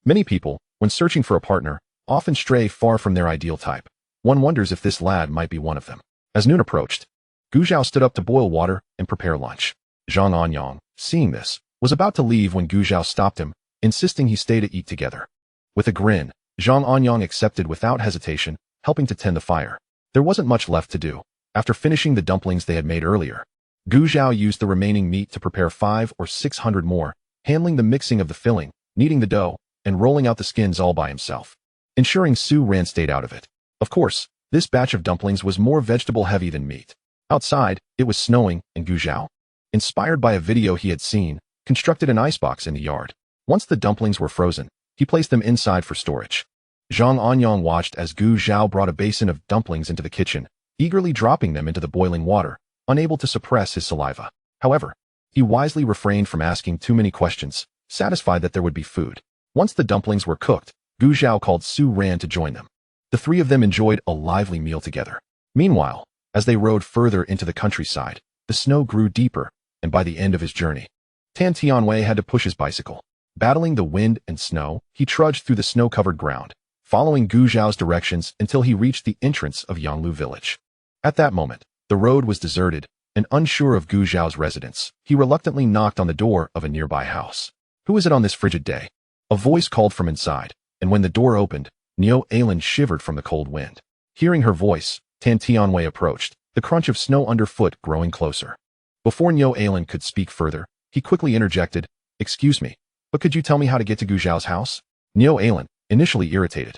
Many people, when searching for a partner, often stray far from their ideal type. One wonders if this lad might be one of them. As noon approached, Gu Zhao stood up to boil water and prepare lunch. Zhang Anyang, seeing this, was about to leave when Gu Zhao stopped him, insisting he stay to eat together. With a grin, Zhang Anyang accepted without hesitation, helping to tend the fire. There wasn't much left to do. After finishing the dumplings they had made earlier, Gu Zhao used the remaining meat to prepare 500 or 600 more, handling the mixing of the filling, kneading the dough, and rolling out the skins all by himself, ensuring Su Ran stayed out of it. Of course, this batch of dumplings was more vegetable-heavy than meat. Outside, it was snowing, and Gu Zhao, inspired by a video he had seen, constructed an icebox in the yard. Once the dumplings were frozen, he placed them inside for storage. Zhang Anyang watched as Gu Zhao brought a basin of dumplings into the kitchen, eagerly dropping them into the boiling water, unable to suppress his saliva. However, he wisely refrained from asking too many questions, satisfied that there would be food. Once the dumplings were cooked, Gu Zhao called Su Ran to join them. The three of them enjoyed a lively meal together. Meanwhile, as they rode further into the countryside, the snow grew deeper, and by the end of his journey, Tan Tianwei had to push his bicycle. Battling the wind and snow, he trudged through the snow-covered ground, following Gu Zhao's directions until he reached the entrance of Yanglu village. At that moment, the road was deserted, and unsure of Gu Zhao's residence, he reluctantly knocked on the door of a nearby house. "Who is it on this frigid day?" A voice called from inside, and when the door opened, Neo Alan shivered from the cold wind. Hearing her voice, Tan Tianwei approached, the crunch of snow underfoot growing closer. Before Neo Alan could speak further, he quickly interjected, "Excuse me, but could you tell me how to get to Gu Zhao's house?" Neo Alan, initially irritated,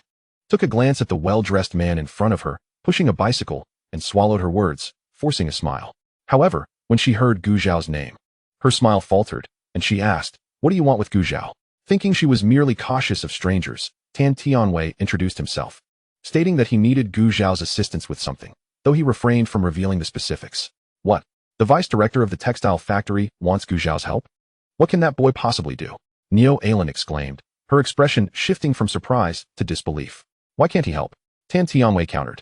took a glance at the well-dressed man in front of her, pushing a bicycle, and swallowed her words, forcing a smile. However, when she heard Gu Zhao's name, her smile faltered, and she asked, "What do you want with Gu Zhao?" Thinking she was merely cautious of strangers, Tan Tianwei introduced himself, stating that he needed Gu Zhao's assistance with something, though he refrained from revealing the specifics. "What? The vice director of the textile factory wants Gu Zhao's help? What can that boy possibly do?" Neo Alan exclaimed, her expression shifting from surprise to disbelief. "Why can't he help?" Tan Tianwei countered.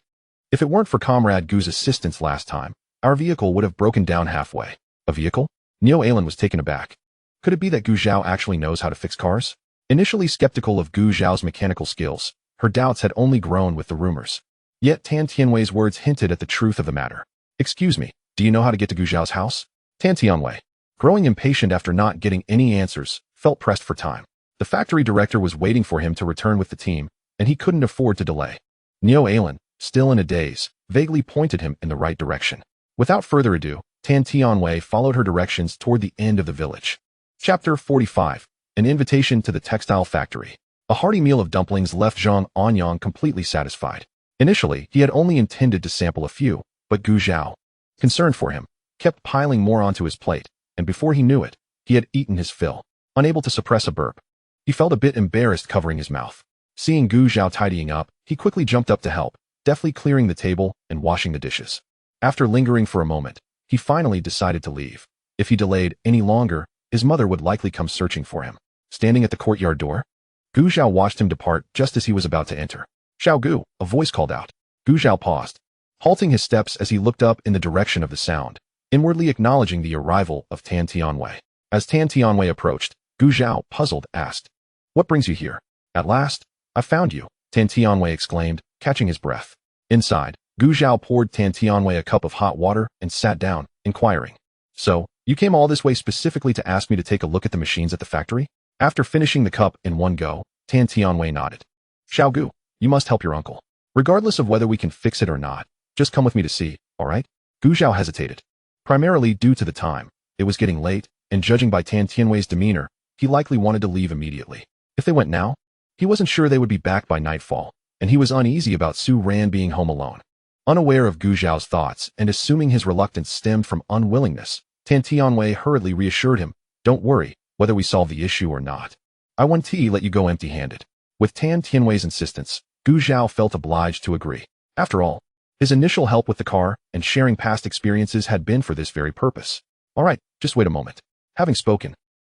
"If it weren't for Comrade Gu's assistance last time, our vehicle would have broken down halfway." "A vehicle?" Neo Alan was taken aback. Could it be that Gu Zhao actually knows how to fix cars? Initially skeptical of Gu Zhao's mechanical skills, her doubts had only grown with the rumors. Yet Tan Tianwei's words hinted at the truth of the matter. "Excuse me, do you know how to get to Gu Zhao's house?" Tan Tianwei, growing impatient after not getting any answers, felt pressed for time. The factory director was waiting for him to return with the team, and he couldn't afford to delay. Neo Alan, still in a daze, vaguely pointed him in the right direction. Without further ado, Tan Tianwei followed her directions toward the end of the village. Chapter 45. An invitation to the textile factory. A hearty meal of dumplings left Zhang Anyang completely satisfied. Initially, he had only intended to sample a few, but Gu Zhao, concerned for him, kept piling more onto his plate, and before he knew it, he had eaten his fill, unable to suppress a burp. He felt a bit embarrassed covering his mouth. Seeing Gu Zhao tidying up, he quickly jumped up to help, deftly clearing the table and washing the dishes. After lingering for a moment, he finally decided to leave. If he delayed any longer, his mother would likely come searching for him. Standing at the courtyard door, Gu Zhao watched him depart just as he was about to enter. "Xiao Gu," a voice called out. Gu Zhao paused, halting his steps as he looked up in the direction of the sound, inwardly acknowledging the arrival of Tan Tianwei. As Tan Tianwei approached, Gu Zhao, puzzled, asked, "What brings you here?" "At last, I found you," Tan Tianwei exclaimed, catching his breath. Inside, Gu Zhao poured Tan Tianwei a cup of hot water and sat down, inquiring, "So, you came all this way specifically to ask me to take a look at the machines at the factory?" After finishing the cup in one go, Tan Tianwei nodded. "Xiao Gu, you must help your uncle. Regardless of whether we can fix it or not, just come with me to see, all right?" Gu Zhao hesitated. Primarily due to the time, it was getting late, and judging by Tan Tianwei's demeanor, he likely wanted to leave immediately. If they went now, he wasn't sure they would be back by nightfall, and he was uneasy about Su Ran being home alone. Unaware of Gu Zhao's thoughts and assuming his reluctance stemmed from unwillingness, Tan Tianwei hurriedly reassured him, "Don't worry, whether we solve the issue or not. I won't let you go empty-handed." With Tan Tianwei's insistence, Gu Zhao felt obliged to agree. After all, his initial help with the car and sharing past experiences had been for this very purpose. "All right, just wait a moment." Having spoken,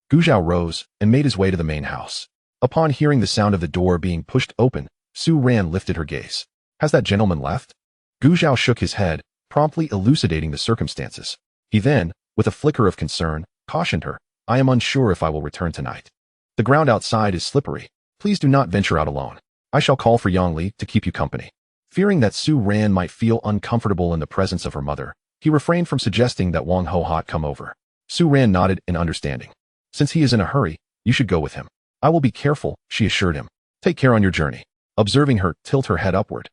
Gu Zhao rose and made his way to the main house. Upon hearing the sound of the door being pushed open, Su Ran lifted her gaze. "Has that gentleman left?" Gu Zhao shook his head, promptly elucidating the circumstances. He then, with a flicker of concern, cautioned her, "I am unsure if I will return tonight. The ground outside is slippery. Please do not venture out alone. I shall call for Yang Li to keep you company." Fearing that Su Ran might feel uncomfortable in the presence of her mother, he refrained from suggesting that Wang Ho Hot come over. Su Ran nodded in understanding. "Since he is in a hurry, you should go with him." "I will be careful," she assured him. "Take care on your journey." Observing her tilt her head upward,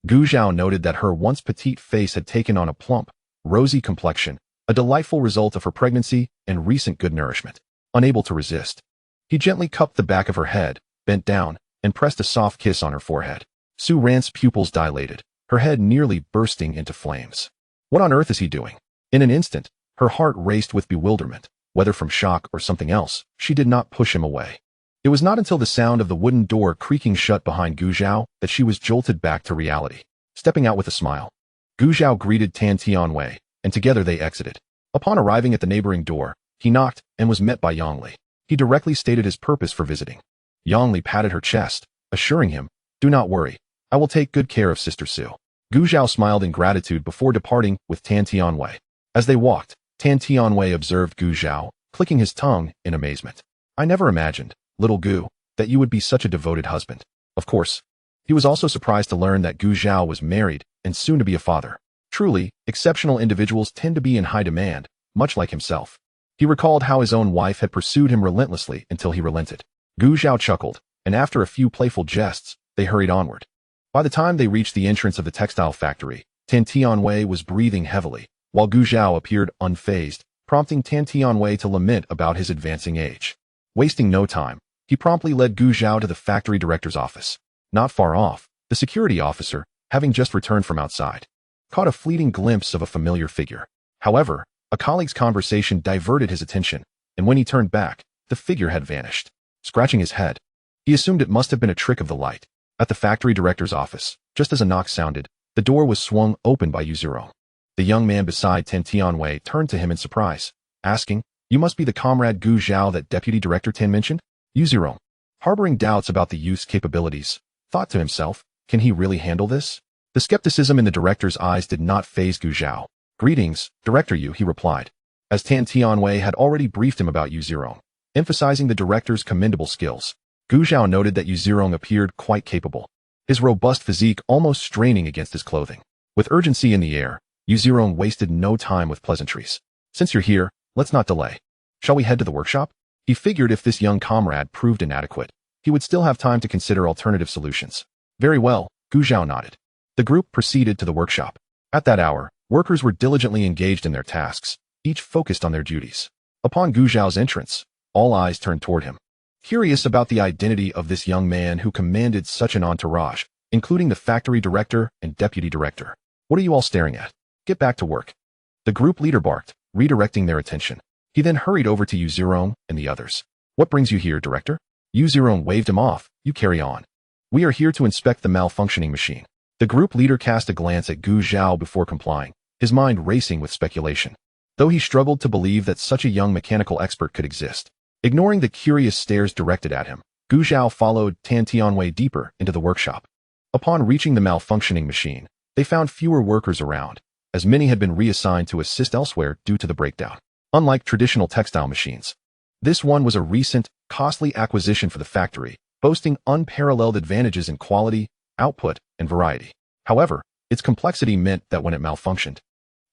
Gu Zhao noted that her once petite face had taken on a plump, rosy complexion, a delightful result of her pregnancy and recent good nourishment. Unable to resist, he gently cupped the back of her head, bent down, and pressed a soft kiss on her forehead. Su Ran's pupils dilated, her head nearly bursting into flames. What on earth is he doing? In an instant, her heart raced with bewilderment. Whether from shock or something else, she did not push him away. It was not until the sound of the wooden door creaking shut behind Gu Zhao that she was jolted back to reality. Stepping out with a smile, Gu Zhao greeted Tan Tianwei, and together they exited. Upon arriving at the neighboring door, he knocked and was met by Yang Li. He directly stated his purpose for visiting. Yang Li patted her chest, assuring him, "Do not worry, I will take good care of Sister Su." Gu Zhao smiled in gratitude before departing with Tan Tianwei. As they walked, Tan Tianwei observed Gu Zhao, clicking his tongue in amazement. "I never imagined, little Gu, that you would be such a devoted husband." Of course, he was also surprised to learn that Gu Zhao was married and soon to be a father. Truly, exceptional individuals tend to be in high demand, much like himself. He recalled how his own wife had pursued him relentlessly until he relented. Gu Zhao chuckled, and after a few playful jests, they hurried onward. By the time they reached the entrance of the textile factory, Tan Tianwei was breathing heavily, while Gu Zhao appeared unfazed, prompting Tan Tianwei to lament about his advancing age. Wasting no time, he promptly led Gu Zhao to the factory director's office. Not far off, the security officer, having just returned from outside, caught a fleeting glimpse of a familiar figure. However, a colleague's conversation diverted his attention, and when he turned back, the figure had vanished. Scratching his head, he assumed it must have been a trick of the light. At the factory director's office, just as a knock sounded, the door was swung open by Yu Zirong. The young man beside Tan Tianwei turned to him in surprise, asking, "You must be the comrade Gu Zhao that Deputy Director Tan mentioned?" Yu Zirong, harboring doubts about the youth's capabilities, thought to himself, "Can he really handle this?" The skepticism in the director's eyes did not faze Gu Zhao. "Greetings, Director Yu," he replied, as Tan Tianwei had already briefed him about Yu Zirong, emphasizing the director's commendable skills. Gu Zhao noted that Yu Zirong appeared quite capable, his robust physique almost straining against his clothing. With urgency in the air, Yu Zirong wasted no time with pleasantries. "Since you're here, let's not delay. Shall we head to the workshop?" He figured if this young comrade proved inadequate, he would still have time to consider alternative solutions. "Very well," Gu Zhao nodded. The group proceeded to the workshop. At that hour, workers were diligently engaged in their tasks, each focused on their duties. Upon Gu Zhao's entrance, all eyes turned toward him. Curious about the identity of this young man who commanded such an entourage, including the factory director and deputy director. "What are you all staring at? Get back to work." The group leader barked, redirecting their attention. He then hurried over to Yu Zirong and the others. "What brings you here, Director?" Yu Zirong waved him off. "You carry on. We are here to inspect the malfunctioning machine." The group leader cast a glance at Gu Zhao before complying, his mind racing with speculation. Though he struggled to believe that such a young mechanical expert could exist. Ignoring the curious stares directed at him, Gu Zhao followed Tan Tianwei deeper into the workshop. Upon reaching the malfunctioning machine, they found fewer workers around, as many had been reassigned to assist elsewhere due to the breakdown. Unlike traditional textile machines, this one was a recent, costly acquisition for the factory, boasting unparalleled advantages in quality, output, and variety. However, its complexity meant that when it malfunctioned,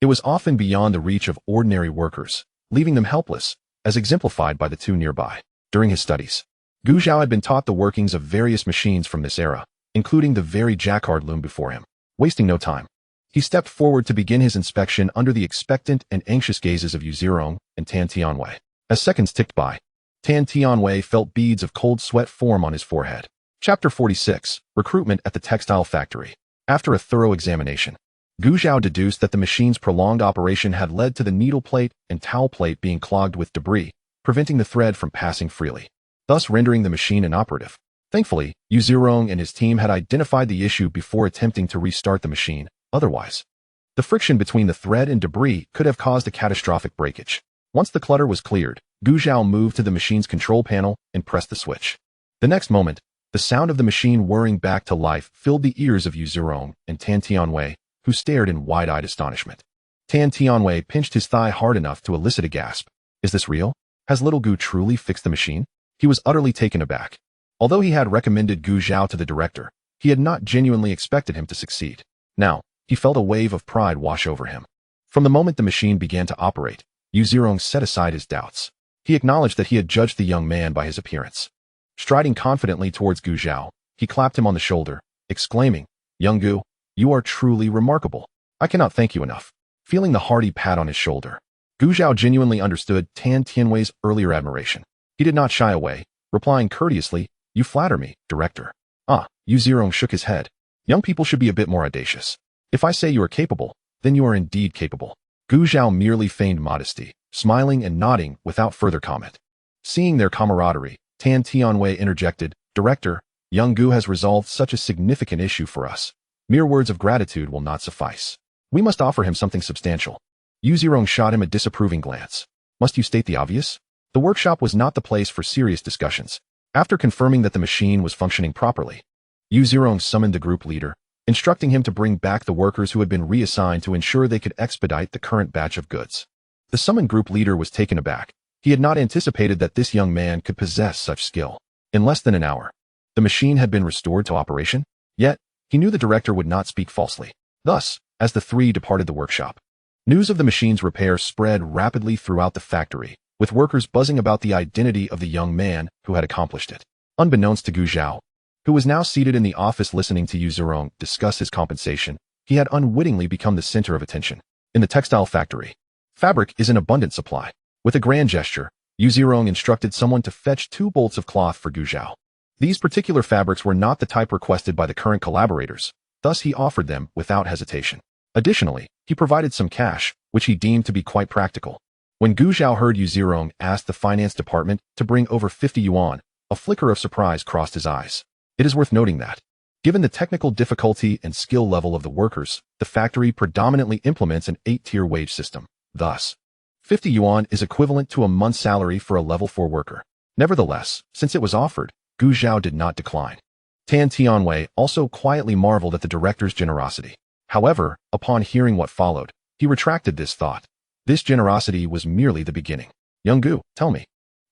it was often beyond the reach of ordinary workers, leaving them helpless, as exemplified by the two nearby. During his studies, Gu Zhao had been taught the workings of various machines from this era, including the very jacquard loom before him. Wasting no time, he stepped forward to begin his inspection under the expectant and anxious gazes of Yu Zirong and Tan Tianwei. As seconds ticked by, Tan Tianwei felt beads of cold sweat form on his forehead. Chapter 46, Recruitment at the Textile Factory. After a thorough examination, Gu Zhao deduced that the machine's prolonged operation had led to the needle plate and towel plate being clogged with debris, preventing the thread from passing freely, thus rendering the machine inoperative. Thankfully, Yu Zirong and his team had identified the issue before attempting to restart the machine. Otherwise, the friction between the thread and debris could have caused a catastrophic breakage. Once the clutter was cleared, Gu Zhao moved to the machine's control panel and pressed the switch. The next moment, the sound of the machine whirring back to life filled the ears of Yu Zirong and Tan Tianwei, who stared in wide-eyed astonishment. Tan Tianwei pinched his thigh hard enough to elicit a gasp. "Is this real? Has little Gu truly fixed the machine?" He was utterly taken aback. Although he had recommended Gu Zhao to the director, he had not genuinely expected him to succeed. Now, he felt a wave of pride wash over him. From the moment the machine began to operate, Yu Zirong set aside his doubts. He acknowledged that he had judged the young man by his appearance. Striding confidently towards Gu Zhao, he clapped him on the shoulder, exclaiming, "Young Gu, you are truly remarkable. I cannot thank you enough." Feeling the hearty pat on his shoulder, Gu Zhao genuinely understood Tan Tianwei's earlier admiration. He did not shy away, replying courteously, "You flatter me, Director." "Ah," Yu Zirong shook his head. "Young people should be a bit more audacious. If I say you are capable, then you are indeed capable." Gu Zhao merely feigned modesty, smiling and nodding without further comment. Seeing their camaraderie, Tan Tianwei interjected, "Director, young Gu has resolved such a significant issue for us. Mere words of gratitude will not suffice. We must offer him something substantial." Yu Zirong shot him a disapproving glance. "Must you state the obvious?" The workshop was not the place for serious discussions. After confirming that the machine was functioning properly, Yu Zirong summoned the group leader, instructing him to bring back the workers who had been reassigned to ensure they could expedite the current batch of goods. The summoned group leader was taken aback. He had not anticipated that this young man could possess such skill. In less than an hour, the machine had been restored to operation, yet he knew the director would not speak falsely. Thus, as the three departed the workshop, news of the machine's repair spread rapidly throughout the factory, with workers buzzing about the identity of the young man who had accomplished it. Unbeknownst to Gu Zhao, who was now seated in the office listening to Yu Zirong discuss his compensation. He had unwittingly become the center of attention. In the textile factory, fabric is in abundant supply. With a grand gesture, Yu Zirong instructed someone to fetch 2 bolts of cloth for Gu Zhao. These particular fabrics were not the type requested by the current collaborators, thus he offered them without hesitation. Additionally, he provided some cash, which he deemed to be quite practical. When Gu Zhao heard Yu Zirong ask the finance department to bring over 50 yuan, a flicker of surprise crossed his eyes. It is worth noting that, given the technical difficulty and skill level of the workers, the factory predominantly implements an 8-tier wage system. Thus, 50 yuan is equivalent to a month's salary for a level 4 worker. Nevertheless, since it was offered, Gu Zhao did not decline. Tan Tianwei also quietly marveled at the director's generosity. However, upon hearing what followed, he retracted this thought. This generosity was merely the beginning. Young Gu, tell me,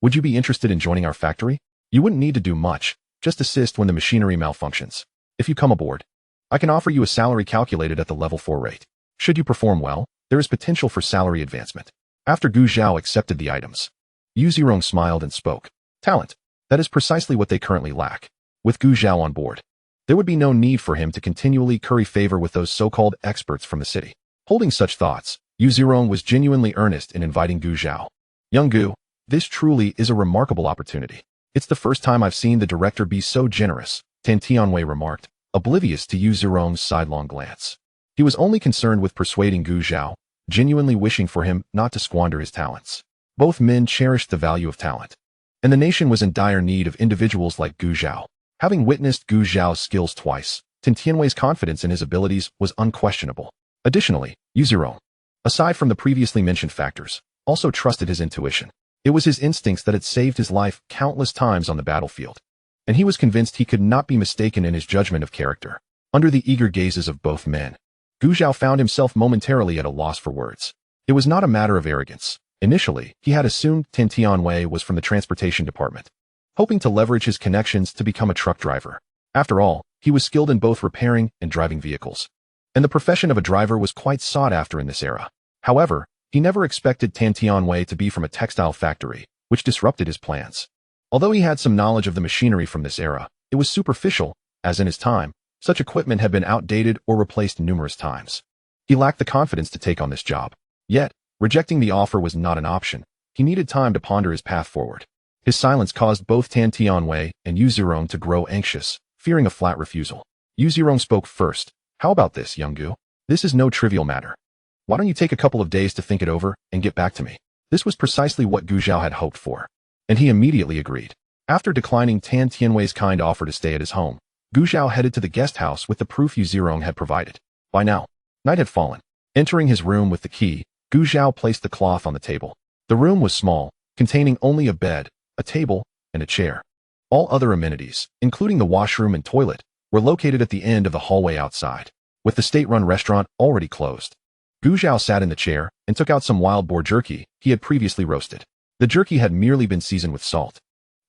would you be interested in joining our factory? You wouldn't need to do much, just assist when the machinery malfunctions. If you come aboard, I can offer you a salary calculated at the level 4 rate. Should you perform well, there is potential for salary advancement. After Gu Zhao accepted the items, Yu Zirong smiled and spoke. Talent. That is precisely what they currently lack. With Gu Zhao on board, there would be no need for him to continually curry favor with those so-called experts from the city. Holding such thoughts, Yu Zirong was genuinely earnest in inviting Gu Zhao. Young Gu, this truly is a remarkable opportunity. It's the first time I've seen the director be so generous, Tan Tianwei remarked, oblivious to Yu Zirong's sidelong glance. He was only concerned with persuading Gu Zhao, genuinely wishing for him not to squander his talents. Both men cherished the value of talent, and the nation was in dire need of individuals like Gu Zhao. Having witnessed Gu Zhao's skills twice, Tan Tianwei's confidence in his abilities was unquestionable. Additionally, Yu Zirong, aside from the previously mentioned factors, also trusted his intuition. It was his instincts that had saved his life countless times on the battlefield, and he was convinced he could not be mistaken in his judgment of character. Under the eager gazes of both men, Gu Zhao found himself momentarily at a loss for words. It was not a matter of arrogance. Initially, he had assumed Tan Tianwei was from the transportation department, hoping to leverage his connections to become a truck driver. After all, he was skilled in both repairing and driving vehicles, and the profession of a driver was quite sought after in this era. However, he never expected Tan Tianwei to be from a textile factory, which disrupted his plans. Although he had some knowledge of the machinery from this era, it was superficial, as in his time, such equipment had been outdated or replaced numerous times. He lacked the confidence to take on this job. Yet, rejecting the offer was not an option. He needed time to ponder his path forward. His silence caused both Tan Tianwei and Yu Zirong to grow anxious, fearing a flat refusal. Yu Zirong spoke first. How about this, young Gu? This is no trivial matter. Why don't you take a couple of days to think it over and get back to me? This was precisely what Gu Zhao had hoped for, and he immediately agreed. After declining Tan Tianwei's kind offer to stay at his home, Gu Zhao headed to the guest house with the proof Yu Zirong had provided. By now, night had fallen. Entering his room with the key, Gu Zhao placed the cloth on the table. The room was small, containing only a bed, a table, and a chair. All other amenities, including the washroom and toilet, were located at the end of the hallway outside. With the state-run restaurant already closed, Gu Zhao sat in the chair and took out some wild boar jerky he had previously roasted. The jerky had merely been seasoned with salt,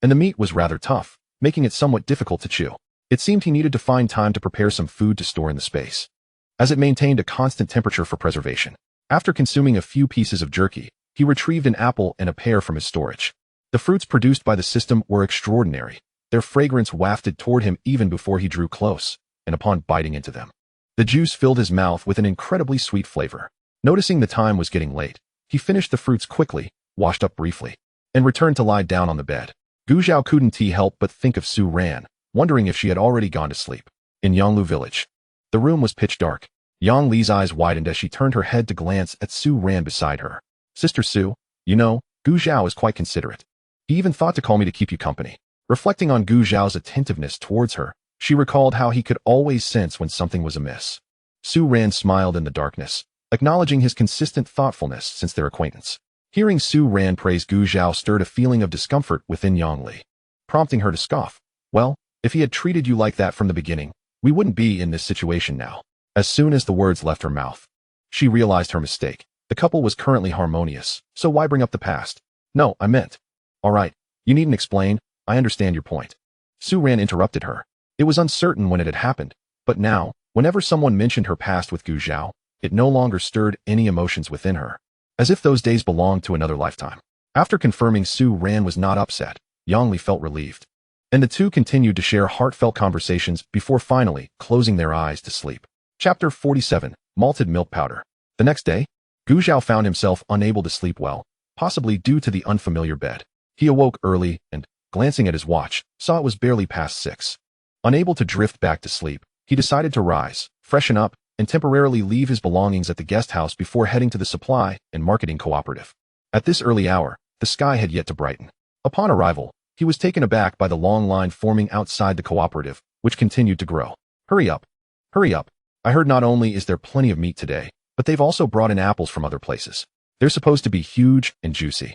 and the meat was rather tough, making it somewhat difficult to chew. It seemed he needed to find time to prepare some food to store in the space, as it maintained a constant temperature for preservation. After consuming a few pieces of jerky, he retrieved an apple and a pear from his storage. The fruits produced by the system were extraordinary. Their fragrance wafted toward him even before he drew close, and upon biting into them, the juice filled his mouth with an incredibly sweet flavor. Noticing the time was getting late, he finished the fruits quickly, washed up briefly, and returned to lie down on the bed. Gu Zhao couldn't help but think of Su Ran, wondering if she had already gone to sleep. In Yanglu village, the room was pitch dark. Yang Li's eyes widened as she turned her head to glance at Su Ran beside her. Sister Su, you know, Gu Zhao is quite considerate. He even thought to call me to keep you company. Reflecting on Gu Zhao's attentiveness towards her, she recalled how he could always sense when something was amiss. Su Ran smiled in the darkness, acknowledging his consistent thoughtfulness since their acquaintance. Hearing Su Ran praise Gu Zhao stirred a feeling of discomfort within Yang Li, prompting her to scoff. Well, if he had treated you like that from the beginning, we wouldn't be in this situation now. As soon as the words left her mouth, she realized her mistake. The couple was currently harmonious, so why bring up the past? No, I meant. All right, you needn't explain, I understand your point. Su Ran interrupted her. It was uncertain when it had happened, but now, whenever someone mentioned her past with Gu Zhao, it no longer stirred any emotions within her, as if those days belonged to another lifetime. After confirming Su Ran was not upset, Yang Li felt relieved. and the two continued to share heartfelt conversations before finally closing their eyes to sleep. Chapter 47. Malted Milk Powder. The next day, Gu Zhao found himself unable to sleep well, possibly due to the unfamiliar bed. He awoke early and, glancing at his watch, saw it was barely past 6. Unable to drift back to sleep, he decided to rise, freshen up, and temporarily leave his belongings at the guest house before heading to the supply and marketing cooperative. At this early hour, the sky had yet to brighten. Upon arrival, he was taken aback by the long line forming outside the cooperative, which continued to grow. Hurry up! Hurry up! I heard not only is there plenty of meat today, but they've also brought in apples from other places. They're supposed to be huge and juicy.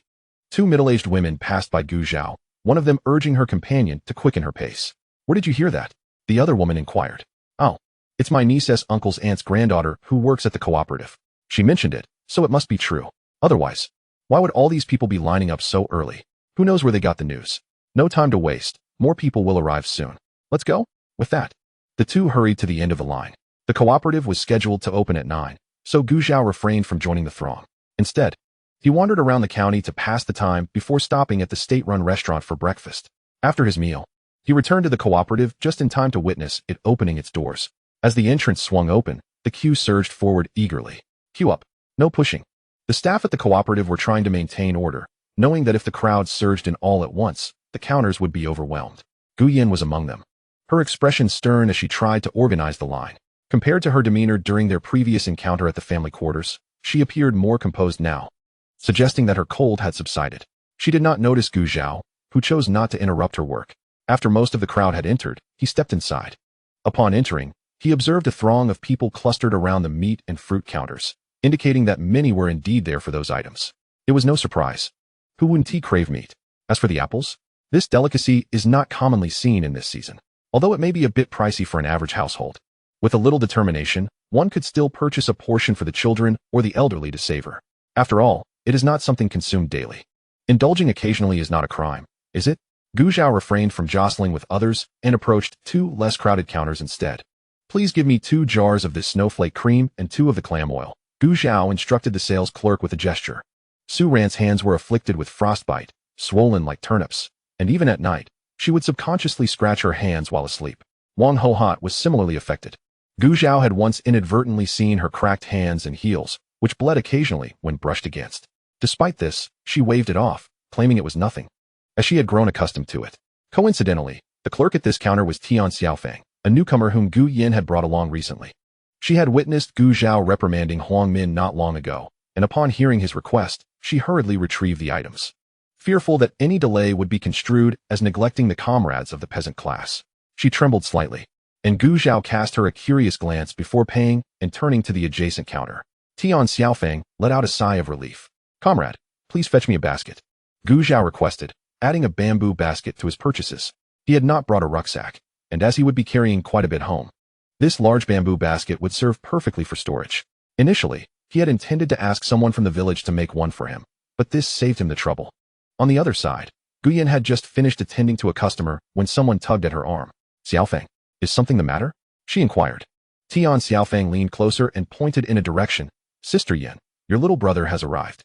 2 middle-aged women passed by Gu Zhao, one of them urging her companion to quicken her pace. Where did you hear that? The other woman inquired. Oh, it's my niece's uncle's aunt's granddaughter who works at the cooperative. She mentioned it, so it must be true. Otherwise, why would all these people be lining up so early? Who knows where they got the news? No time to waste. More people will arrive soon. Let's go? With that, the two hurried to the end of the line. The cooperative was scheduled to open at 9, so Gu Zhao refrained from joining the throng. Instead, he wandered around the county to pass the time before stopping at the state-run restaurant for breakfast. After his meal, he returned to the cooperative just in time to witness it opening its doors. As the entrance swung open, the queue surged forward eagerly. Queue up. No pushing. The staff at the cooperative were trying to maintain order, knowing that if the crowd surged in all at once, the counters would be overwhelmed. Gu Yin was among them. Her expression stern as she tried to organize the line. Compared to her demeanor during their previous encounter at the family quarters, she appeared more composed now, suggesting that her cold had subsided. She did not notice Gu Zhao, who chose not to interrupt her work. After most of the crowd had entered, he stepped inside. Upon entering, he observed a throng of people clustered around the meat and fruit counters, indicating that many were indeed there for those items. It was no surprise. Who wouldn't crave meat? As for the apples, this delicacy is not commonly seen in this season, although it may be a bit pricey for an average household. With a little determination, one could still purchase a portion for the children or the elderly to savor. After all, it is not something consumed daily. Indulging occasionally is not a crime, is it? Gu Zhao refrained from jostling with others and approached 2 less crowded counters instead. Please give me 2 jars of this snowflake cream and 2 of the clam oil. Gu Zhao instructed the sales clerk with a gesture. Su Ran's hands were afflicted with frostbite, swollen like turnips, and even at night, she would subconsciously scratch her hands while asleep. Wang Hohat was similarly affected. Gu Zhao had once inadvertently seen her cracked hands and heels, which bled occasionally when brushed against. Despite this, she waved it off, claiming it was nothing, as she had grown accustomed to it. Coincidentally, the clerk at this counter was Tian Xiaofeng, a newcomer whom Gu Yin had brought along recently. She had witnessed Gu Zhao reprimanding Huang Min not long ago, and upon hearing his request, she hurriedly retrieved the items, fearful that any delay would be construed as neglecting the comrades of the peasant class. She trembled slightly, and Gu Zhao cast her a curious glance before paying and turning to the adjacent counter. Tian Xiaofeng let out a sigh of relief. Comrade, please fetch me a basket. Gu Zhao requested, adding a bamboo basket to his purchases. He had not brought a rucksack, and as he would be carrying quite a bit home, this large bamboo basket would serve perfectly for storage. Initially, he had intended to ask someone from the village to make one for him, but this saved him the trouble. On the other side, Gu Yin had just finished attending to a customer when someone tugged at her arm. Xiaofeng, is something the matter? She inquired. Tian Xiaofeng leaned closer and pointed in a direction. Sister Yin, your little brother has arrived.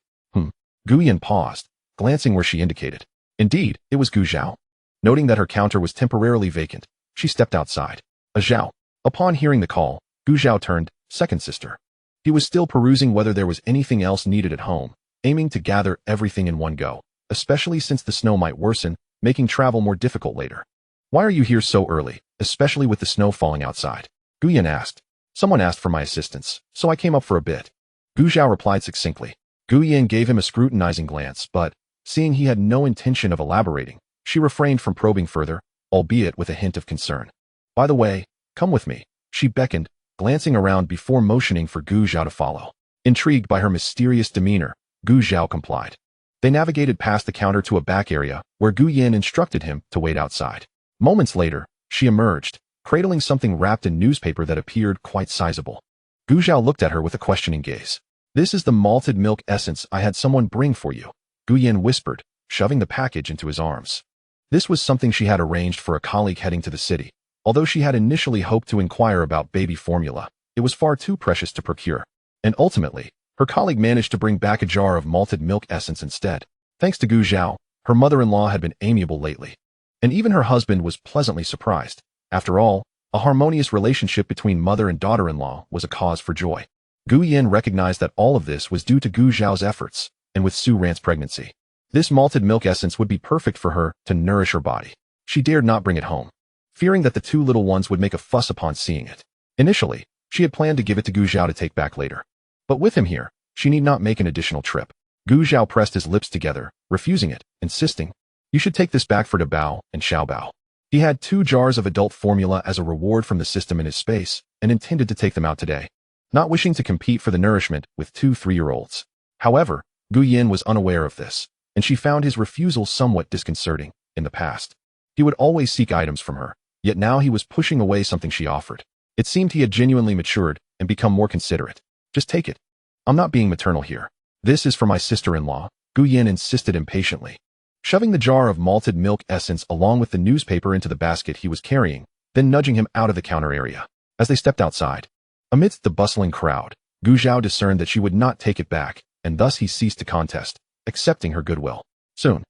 Gu Yin paused, glancing where she indicated. Indeed, it was Gu Zhao. Noting that her counter was temporarily vacant, she stepped outside. A Zhao. Upon hearing the call, Gu Zhao turned, second sister. He was still perusing whether there was anything else needed at home, aiming to gather everything in one go, especially since the snow might worsen, making travel more difficult later. Why are you here so early, especially with the snow falling outside? Gu Yin asked. Someone asked for my assistance, so I came up for a bit. Gu Zhao replied succinctly. Gu Yin gave him a scrutinizing glance, but, seeing he had no intention of elaborating, she refrained from probing further, albeit with a hint of concern. By the way, come with me, she beckoned, glancing around before motioning for Gu Zhao to follow. Intrigued by her mysterious demeanor, Gu Zhao complied. They navigated past the counter to a back area, where Gu Yin instructed him to wait outside. Moments later, she emerged, cradling something wrapped in newspaper that appeared quite sizable. Gu Zhao looked at her with a questioning gaze. This is the malted milk essence I had someone bring for you, Gu Yin whispered, shoving the package into his arms. This was something she had arranged for a colleague heading to the city. Although she had initially hoped to inquire about baby formula, it was far too precious to procure. And ultimately, her colleague managed to bring back a jar of malted milk essence instead. Thanks to Gu Zhao, her mother-in-law had been amiable lately. and even her husband was pleasantly surprised. After all, a harmonious relationship between mother and daughter-in-law was a cause for joy. Gu Yin recognized that all of this was due to Gu Zhao's efforts, and with Su Ran's pregnancy. This malted milk essence would be perfect for her to nourish her body. She dared not bring it home, fearing that the two little ones would make a fuss upon seeing it. Initially, she had planned to give it to Gu Zhao to take back later. But with him here, she need not make an additional trip. Gu Zhao pressed his lips together, refusing it, insisting, "You should take this back for De Bao and Xiao Bao." He had 2 jars of adult formula as a reward from the system in his space, and intended to take them out today, not wishing to compete for the nourishment with 2 3-year-olds. However, Gu Yin was unaware of this, and she found his refusal somewhat disconcerting. In the past, he would always seek items from her, yet now he was pushing away something she offered. It seemed he had genuinely matured and become more considerate. "Just take it. I'm not being maternal here. This is for my sister-in-law," Gu Yin insisted impatiently. Shoving the jar of malted milk essence along with the newspaper into the basket he was carrying, then nudging him out of the counter area. As they stepped outside, amidst the bustling crowd, Gu Zhao discerned that she would not take it back, and thus he ceased to contest, accepting her goodwill. Soon,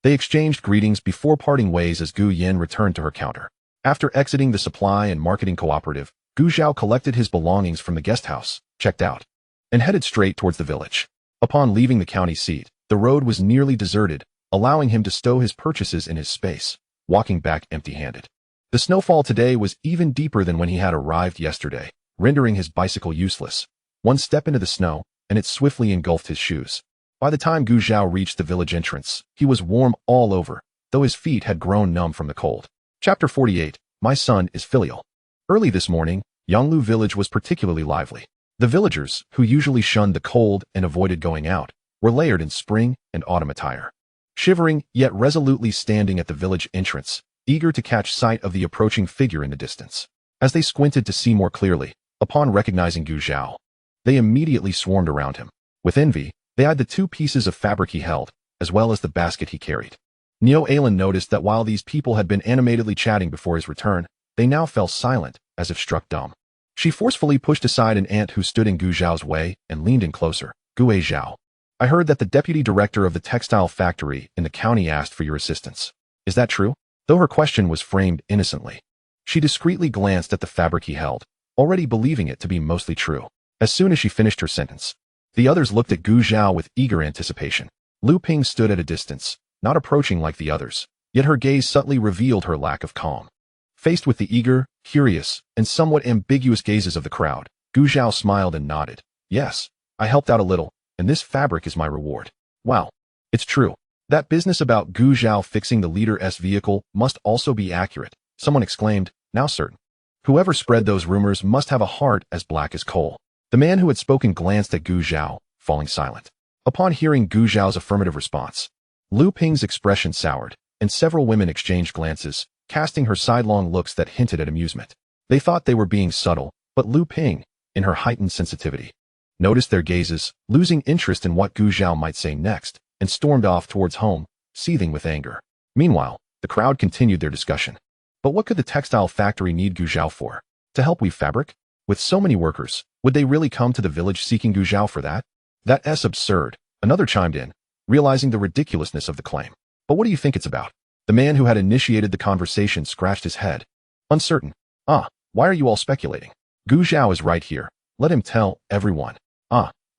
they exchanged greetings before parting ways as Gu Yin returned to her counter. After exiting the supply and marketing cooperative, Gu Zhao collected his belongings from the guest house, checked out, and headed straight towards the village. Upon leaving the county seat, the road was nearly deserted, allowing him to stow his purchases in his space, walking back empty-handed. The snowfall today was even deeper than when he had arrived yesterday, rendering his bicycle useless. One step into the snow, and it swiftly engulfed his shoes. By the time Gu Zhao reached the village entrance, he was warm all over, though his feet had grown numb from the cold. Chapter 48. My son is filial. Early this morning, Yanglu village was particularly lively. The villagers, who usually shunned the cold and avoided going out, were layered in spring and autumn attire. Shivering, yet resolutely standing at the village entrance, eager to catch sight of the approaching figure in the distance. As they squinted to see more clearly, upon recognizing Gu Zhao, they immediately swarmed around him. With envy, they eyed the 2 pieces of fabric he held, as well as the basket he carried. Neo Alan noticed that while these people had been animatedly chatting before his return, they now fell silent, as if struck dumb. She forcefully pushed aside an ant who stood in Gu Zhao's way and leaned in closer. "Gu Zhao, I heard that the deputy director of the textile factory in the county asked for your assistance. Is that true?" Though her question was framed innocently, she discreetly glanced at the fabric he held, already believing it to be mostly true. As soon as she finished her sentence, the others looked at Gu Zhao with eager anticipation. Lu Ping stood at a distance, not approaching like the others, yet her gaze subtly revealed her lack of calm. Faced with the eager, curious, and somewhat ambiguous gazes of the crowd, Gu Zhao smiled and nodded. "Yes, I helped out a little, and this fabric is my reward." "Wow, it's true. That business about Gu Zhao fixing the Leader-S vehicle must also be accurate," someone exclaimed, now certain. "Whoever spread those rumors must have a heart as black as coal." The man who had spoken glanced at Gu Zhao, falling silent. Upon hearing Gu Zhao's affirmative response, Lu Ping's expression soured, and several women exchanged glances, casting her sidelong looks that hinted at amusement. They thought they were being subtle, but Lu Ping, in her heightened sensitivity, noticed their gazes, losing interest in what Gu Zhao might say next, and stormed off towards home, seething with anger. Meanwhile, the crowd continued their discussion. But what could the textile factory need Gu Zhao for? To help weave fabric? With so many workers, would they really come to the village seeking Gu Zhao for that? That's absurd, another chimed in, realizing the ridiculousness of the claim. But what do you think it's about? The man who had initiated the conversation scratched his head, uncertain. Why are you all speculating? Gu Zhao is right here. Let him tell everyone.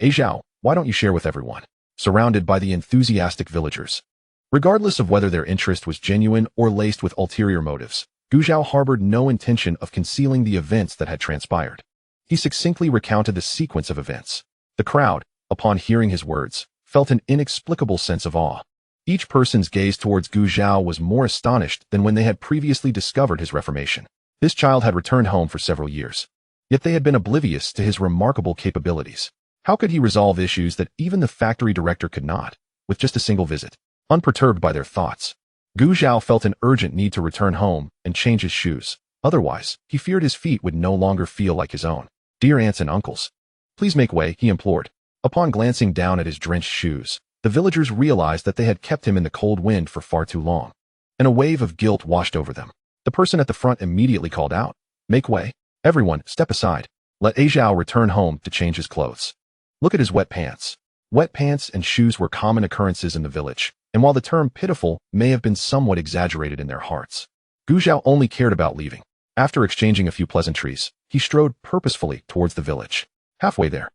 Zhao, why don't you share with everyone? Surrounded by the enthusiastic villagers. Regardless of whether their interest was genuine or laced with ulterior motives, Gu Zhao harbored no intention of concealing the events that had transpired. He succinctly recounted the sequence of events. The crowd, upon hearing his words, felt an inexplicable sense of awe. Each person's gaze towards Gu Zhao was more astonished than when they had previously discovered his reformation. This child had returned home for several years, yet they had been oblivious to his remarkable capabilities. How could he resolve issues that even the factory director could not, with just a single visit? Unperturbed by their thoughts, Gu Zhao felt an urgent need to return home and change his shoes. Otherwise, he feared his feet would no longer feel like his own. "Dear aunts and uncles, please make way," he implored. Upon glancing down at his drenched shoes, the villagers realized that they had kept him in the cold wind for far too long, and a wave of guilt washed over them. The person at the front immediately called out, "Make way. Everyone, step aside. Let Zhao return home to change his clothes. Look at his wet pants." Wet pants and shoes were common occurrences in the village, and while the term pitiful may have been somewhat exaggerated in their hearts, Gu Zhao only cared about leaving. After exchanging a few pleasantries, he strode purposefully towards the village. Halfway there,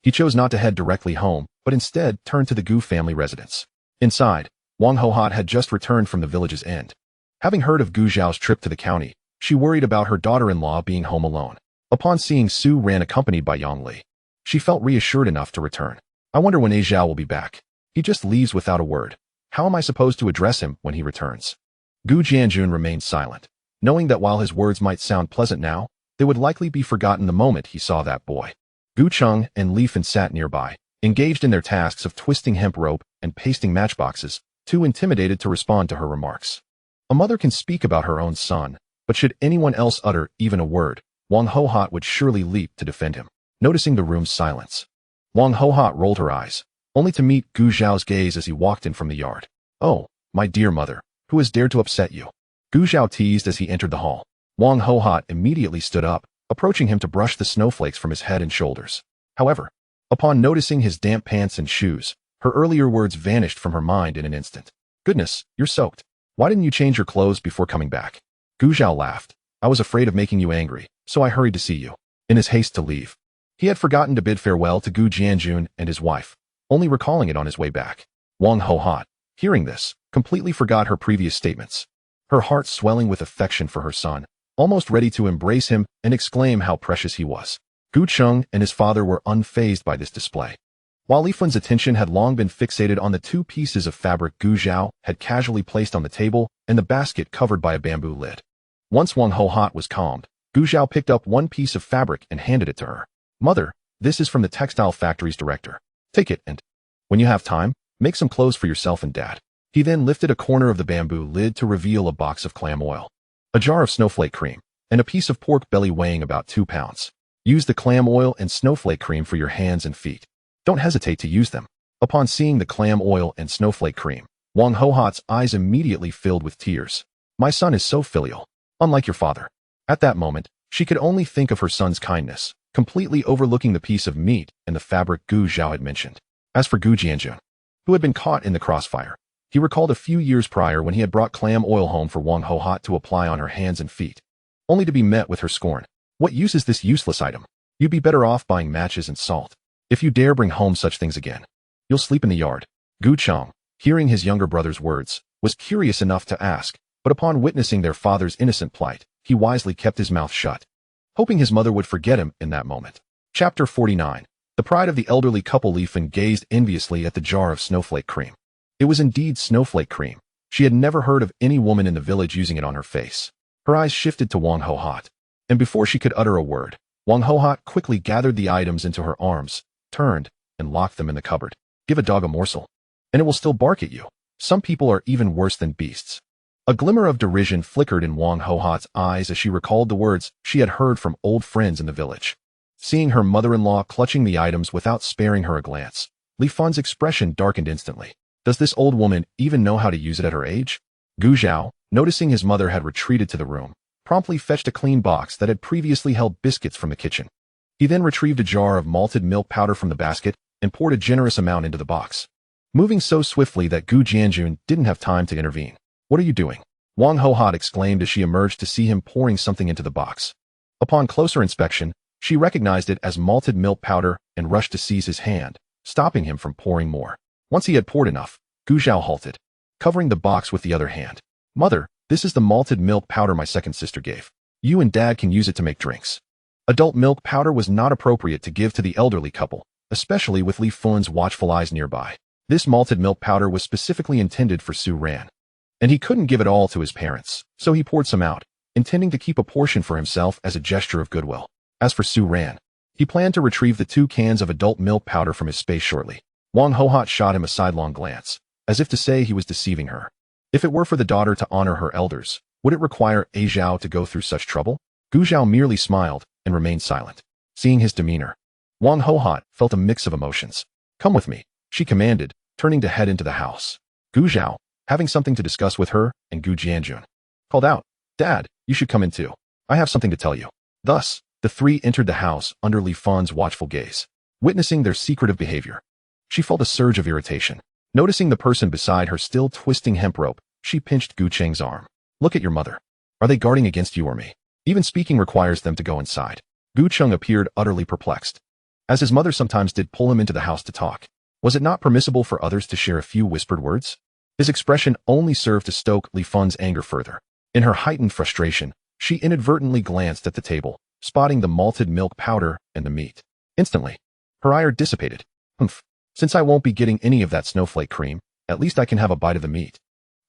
he chose not to head directly home, but instead turned to the Gu family residence. Inside, Wang Hohat had just returned from the village's end. Having heard of Gu Zhao's trip to the county, she worried about her daughter-in-law being home alone. Upon seeing Su Ran accompanied by Yang Li, she felt reassured enough to return. I wonder when Zhao will be back. He just leaves without a word. How am I supposed to address him when he returns? Gu Jianjun remained silent, knowing that while his words might sound pleasant now, they would likely be forgotten the moment he saw that boy. Gu Cheng and Li Fan sat nearby, engaged in their tasks of twisting hemp rope and pasting matchboxes, too intimidated to respond to her remarks. A mother can speak about her own son, but should anyone else utter even a word, Wang Hohat would surely leap to defend him. Noticing the room's silence, Wang Hohat rolled her eyes, only to meet Gu Zhao's gaze as he walked in from the yard. Oh, my dear mother, who has dared to upset you? Gu Zhao teased as he entered the hall. Wang Hohat immediately stood up, approaching him to brush the snowflakes from his head and shoulders. However, upon noticing his damp pants and shoes, her earlier words vanished from her mind in an instant. Goodness, you're soaked. Why didn't you change your clothes before coming back? Gu Zhao laughed. I was afraid of making you angry, so I hurried to see you. In his haste to leave, he had forgotten to bid farewell to Gu Jianjun and his wife, only recalling it on his way back. Wang Hohat, hearing this, completely forgot her previous statements. Her heart swelling with affection for her son, almost ready to embrace him and exclaim how precious he was. Gu Cheng and his father were unfazed by this display. While Li Fan's attention had long been fixated on the 2 pieces of fabric Gu Zhao had casually placed on the table and the basket covered by a bamboo lid. Once Wang Hohat was calmed, Gu Zhao picked up 1 piece of fabric and handed it to her. Mother, this is from the textile factory's director. Take it and, when you have time, make some clothes for yourself and Dad. He then lifted a corner of the bamboo lid to reveal a box of clam oil, a jar of snowflake cream, and a piece of pork belly weighing about 2 pounds. Use the clam oil and snowflake cream for your hands and feet. Don't hesitate to use them. Upon seeing the clam oil and snowflake cream, Wang Hohat's eyes immediately filled with tears. My son is so filial, unlike your father. At that moment, she could only think of her son's kindness, completely overlooking the piece of meat and the fabric Gu Zhao had mentioned. As for Gu Jianjun, who had been caught in the crossfire, he recalled a few years prior when he had brought clam oil home for Wang Hohat to apply on her hands and feet, only to be met with her scorn. What use is this useless item? You'd be better off buying matches and salt. If you dare bring home such things again, you'll sleep in the yard. Gu Cheng, hearing his younger brother's words, was curious enough to ask, but upon witnessing their father's innocent plight, he wisely kept his mouth shut, hoping his mother would forget him in that moment. Chapter 49. The pride of the elderly couple. Li Fan gazed enviously at the jar of snowflake cream. It was indeed snowflake cream. She had never heard of any woman in the village using it on her face. Her eyes shifted to Wang Hohat, and before she could utter a word, Wang Hohat quickly gathered the items into her arms, turned, and locked them in the cupboard. Give a dog a morsel, and it will still bark at you. Some people are even worse than beasts. A glimmer of derision flickered in Wang Hohat's eyes as she recalled the words she had heard from old friends in the village. Seeing her mother-in-law clutching the items without sparing her a glance, Li Fan's expression darkened instantly. Does this old woman even know how to use it at her age? Gu Zhao, noticing his mother had retreated to the room, promptly fetched a clean box that had previously held biscuits from the kitchen. He then retrieved a jar of malted milk powder from the basket and poured a generous amount into the box, moving so swiftly that Gu Jianjun didn't have time to intervene. What are you doing? Wang Hohat exclaimed as she emerged to see him pouring something into the box. Upon closer inspection, she recognized it as malted milk powder and rushed to seize his hand, stopping him from pouring more. Once he had poured enough, Gu Zhao halted, covering the box with the other hand. Mother, this is the malted milk powder my second sister gave. You and Dad can use it to make drinks. Adult milk powder was not appropriate to give to the elderly couple, especially with Li Fan's watchful eyes nearby. This malted milk powder was specifically intended for Su Ran, and he couldn't give it all to his parents, so he poured some out, intending to keep a portion for himself as a gesture of goodwill. As for Su Ran, he planned to retrieve the 2 cans of adult milk powder from his space shortly. Wang Hohat shot him a sidelong glance, as if to say he was deceiving her. If it were for the daughter to honor her elders, would it require Zhao to go through such trouble? Gu Zhao merely smiled and remained silent. Seeing his demeanor, Wang Hohat felt a mix of emotions. Come with me, she commanded, turning to head into the house. Gu Zhao, having something to discuss with her and Gu Jianjun, called out, Dad, you should come in too. I have something to tell you. Thus, the 3 entered the house under Li Fan's watchful gaze. Witnessing their secretive behavior, she felt a surge of irritation. Noticing the person beside her still twisting hemp rope, she pinched Gu Cheng's arm. Look at your mother. Are they guarding against you or me? Even speaking requires them to go inside. Gu Cheng appeared utterly perplexed. As his mother sometimes did pull him into the house to talk, was it not permissible for others to share a few whispered words? His expression only served to stoke Li Fun's anger further. In her heightened frustration, she inadvertently glanced at the table, spotting the malted milk powder and the meat. Instantly, her ire dissipated. Humph. Since I won't be getting any of that snowflake cream, at least I can have a bite of the meat.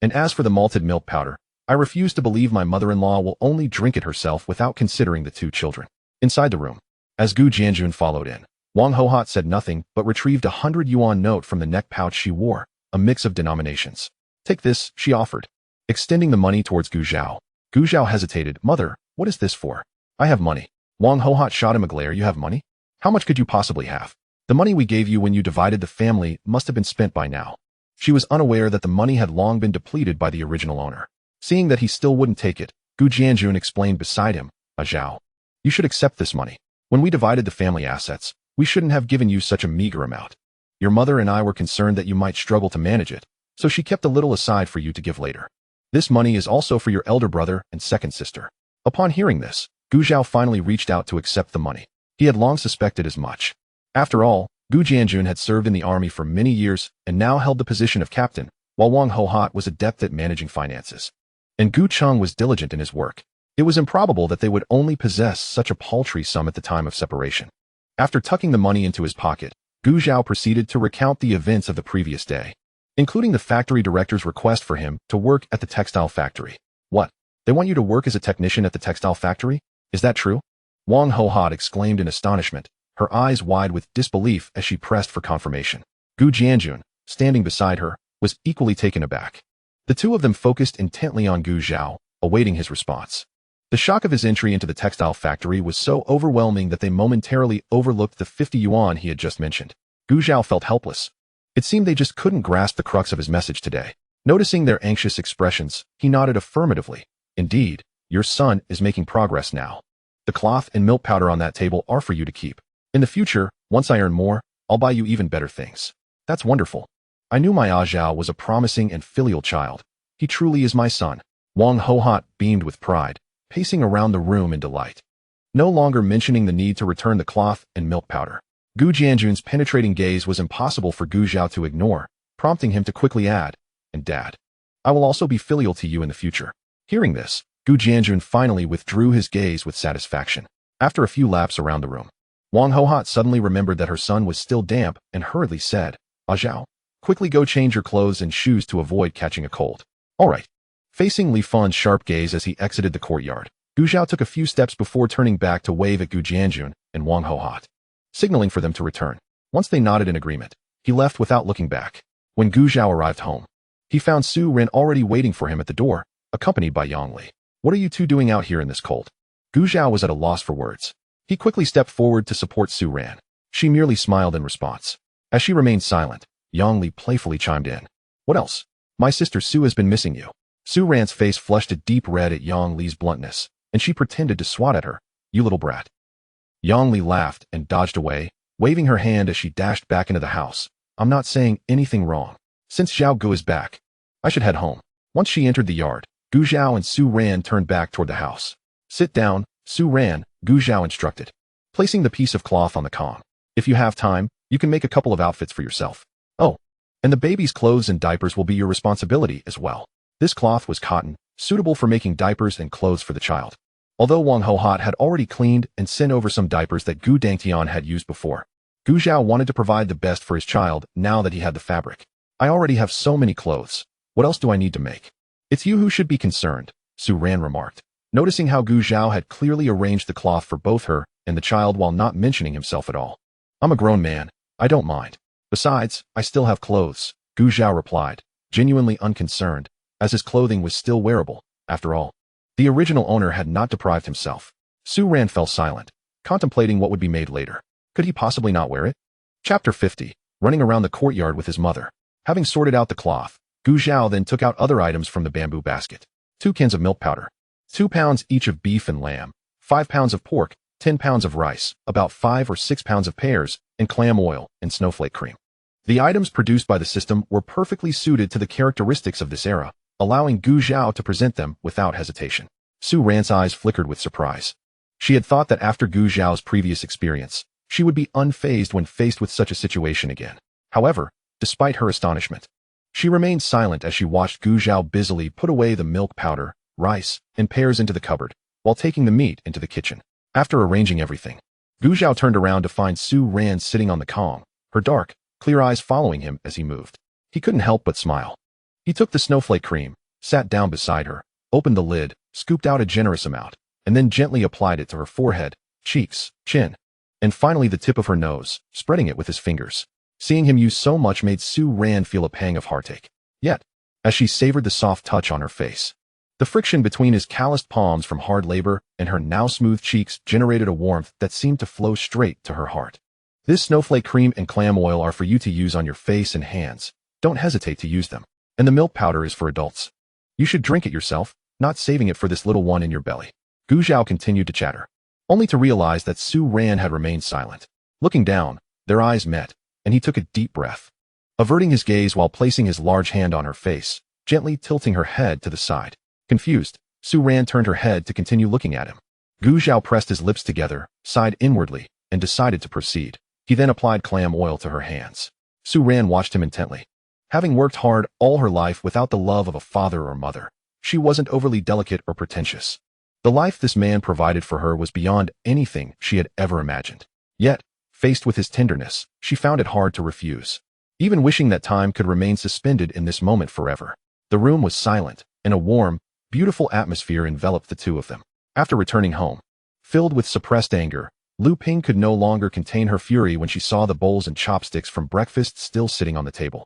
And as for the malted milk powder, I refuse to believe my mother-in-law will only drink it herself without considering the two children. Inside the room, as Gu Jianjun followed in, Wang Hohat said nothing but retrieved a 100 yuan note from the neck pouch she wore, a mix of denominations. Take this, she offered, extending the money towards Gu Zhao. Gu Zhao hesitated. Mother, what is this for? I have money. Wang Hohat shot him a glare. You have money? How much could you possibly have? The money we gave you when you divided the family must have been spent by now. She was unaware that the money had long been depleted by the original owner. Seeing that he still wouldn't take it, Gu Jianjun explained beside him, Zhao, you should accept this money. When we divided the family assets, we shouldn't have given you such a meager amount. Your mother and I were concerned that you might struggle to manage it, so she kept a little aside for you to give later. This money is also for your elder brother and second sister. Upon hearing this, Gu Zhao finally reached out to accept the money. He had long suspected as much. After all, Gu Jianjun had served in the army for many years and now held the position of captain, while Wang Hohat was adept at managing finances. And Gu Cheng was diligent in his work. It was improbable that they would only possess such a paltry sum at the time of separation. After tucking the money into his pocket, Gu Zhao proceeded to recount the events of the previous day, including the factory director's request for him to work at the textile factory. What? They want you to work as a technician at the textile factory? Is that true? Wang Hohat exclaimed in astonishment, her eyes wide with disbelief as she pressed for confirmation. Gu Jianjun, standing beside her, was equally taken aback. The two of them focused intently on Gu Zhao, awaiting his response. The shock of his entry into the textile factory was so overwhelming that they momentarily overlooked the 50 yuan he had just mentioned. Gu Zhao felt helpless. It seemed they just couldn't grasp the crux of his message today. Noticing their anxious expressions, he nodded affirmatively. Indeed, your son is making progress now. The cloth and milk powder on that table are for you to keep. In the future, once I earn more, I'll buy you even better things. That's wonderful. I knew my Zhao was a promising and filial child. He truly is my son. Wang Hohat beamed with pride, pacing around the room in delight, no longer mentioning the need to return the cloth and milk powder. Gu Jianjun's penetrating gaze was impossible for Gu Zhao to ignore, prompting him to quickly add, and Dad, I will also be filial to you in the future. Hearing this, Gu Jianjun finally withdrew his gaze with satisfaction. After a few laps around the room, Wang Hohat suddenly remembered that her son was still damp and hurriedly said, Zhao, quickly go change your clothes and shoes to avoid catching a cold. All right. Facing Li Fun's sharp gaze as he exited the courtyard, Gu Zhao took a few steps before turning back to wave at Gu Jianjun and Wang Hohat, signaling for them to return. Once they nodded in agreement, he left without looking back. When Gu Zhao arrived home, he found Su Ren already waiting for him at the door, accompanied by Yang Li. What are you two doing out here in this cold? Gu Zhao was at a loss for words. He quickly stepped forward to support Su Ren. She merely smiled in response. As she remained silent, Yang Li playfully chimed in. What else? My sister Su has been missing you. Su Ran's face flushed a deep red at Yang Li's bluntness, and she pretended to swat at her. You little brat. Yang Li laughed and dodged away, waving her hand as she dashed back into the house. I'm not saying anything wrong. Since Zhao Gu is back, I should head home. Once she entered the yard, Gu Zhao and Su Ran turned back toward the house. Sit down, Su Ran, Gu Zhao instructed, placing the piece of cloth on the kong. If you have time, you can make a couple of outfits for yourself. Oh, and the baby's clothes and diapers will be your responsibility as well. This cloth was cotton, suitable for making diapers and clothes for the child. Although Wang Hohat had already cleaned and sent over some diapers that Gu Dangtian had used before, Gu Zhao wanted to provide the best for his child now that he had the fabric. I already have so many clothes. What else do I need to make? It's you who should be concerned, Su Ran remarked, noticing how Gu Zhao had clearly arranged the cloth for both her and the child while not mentioning himself at all. I'm a grown man. I don't mind. Besides, I still have clothes, Gu Zhao replied, genuinely unconcerned, as his clothing was still wearable. After all, the original owner had not deprived himself. Su Ran fell silent, contemplating what would be made later. Could he possibly not wear it? Chapter 50. Running around the courtyard with his mother. Having sorted out the cloth, Gu Zhao then took out other items from the bamboo basket. 2 cans of milk powder, 2 pounds each of beef and lamb, 5 pounds of pork, 10 pounds of rice, about 5 or 6 pounds of pears, and clam oil and snowflake cream. The items produced by the system were perfectly suited to the characteristics of this era, allowing Gu Zhao to present them without hesitation. Su Ran's eyes flickered with surprise. She had thought that after Gu Zhao's previous experience, she would be unfazed when faced with such a situation again. However, despite her astonishment, she remained silent as she watched Gu Zhao busily put away the milk powder, rice, and pears into the cupboard, while taking the meat into the kitchen. After arranging everything, Gu Zhao turned around to find Su Ran sitting on the Kong, her dark, clear eyes following him as he moved. He couldn't help but smile. He took the snowflake cream, sat down beside her, opened the lid, scooped out a generous amount, and then gently applied it to her forehead, cheeks, chin, and finally the tip of her nose, spreading it with his fingers. Seeing him use so much made Su Ran feel a pang of heartache. Yet, as she savored the soft touch on her face, the friction between his calloused palms from hard labor and her now smooth cheeks generated a warmth that seemed to flow straight to her heart. This snowflake cream and clam oil are for you to use on your face and hands. Don't hesitate to use them. And the milk powder is for adults. You should drink it yourself, not saving it for this little one in your belly. Gu Zhao continued to chatter, only to realize that Su Ran had remained silent. Looking down, their eyes met, and he took a deep breath. Averting his gaze while placing his large hand on her face, gently tilting her head to the side. Confused, Su Ran turned her head to continue looking at him. Gu Zhao pressed his lips together, sighed inwardly, and decided to proceed. He then applied clam oil to her hands. Su Ran watched him intently. Having worked hard all her life without the love of a father or mother, she wasn't overly delicate or pretentious. The life this man provided for her was beyond anything she had ever imagined. Yet, faced with his tenderness, she found it hard to refuse, even wishing that time could remain suspended in this moment forever. The room was silent, and a warm, beautiful atmosphere enveloped the two of them. After returning home, filled with suppressed anger, Lu Ping could no longer contain her fury when she saw the bowls and chopsticks from breakfast still sitting on the table.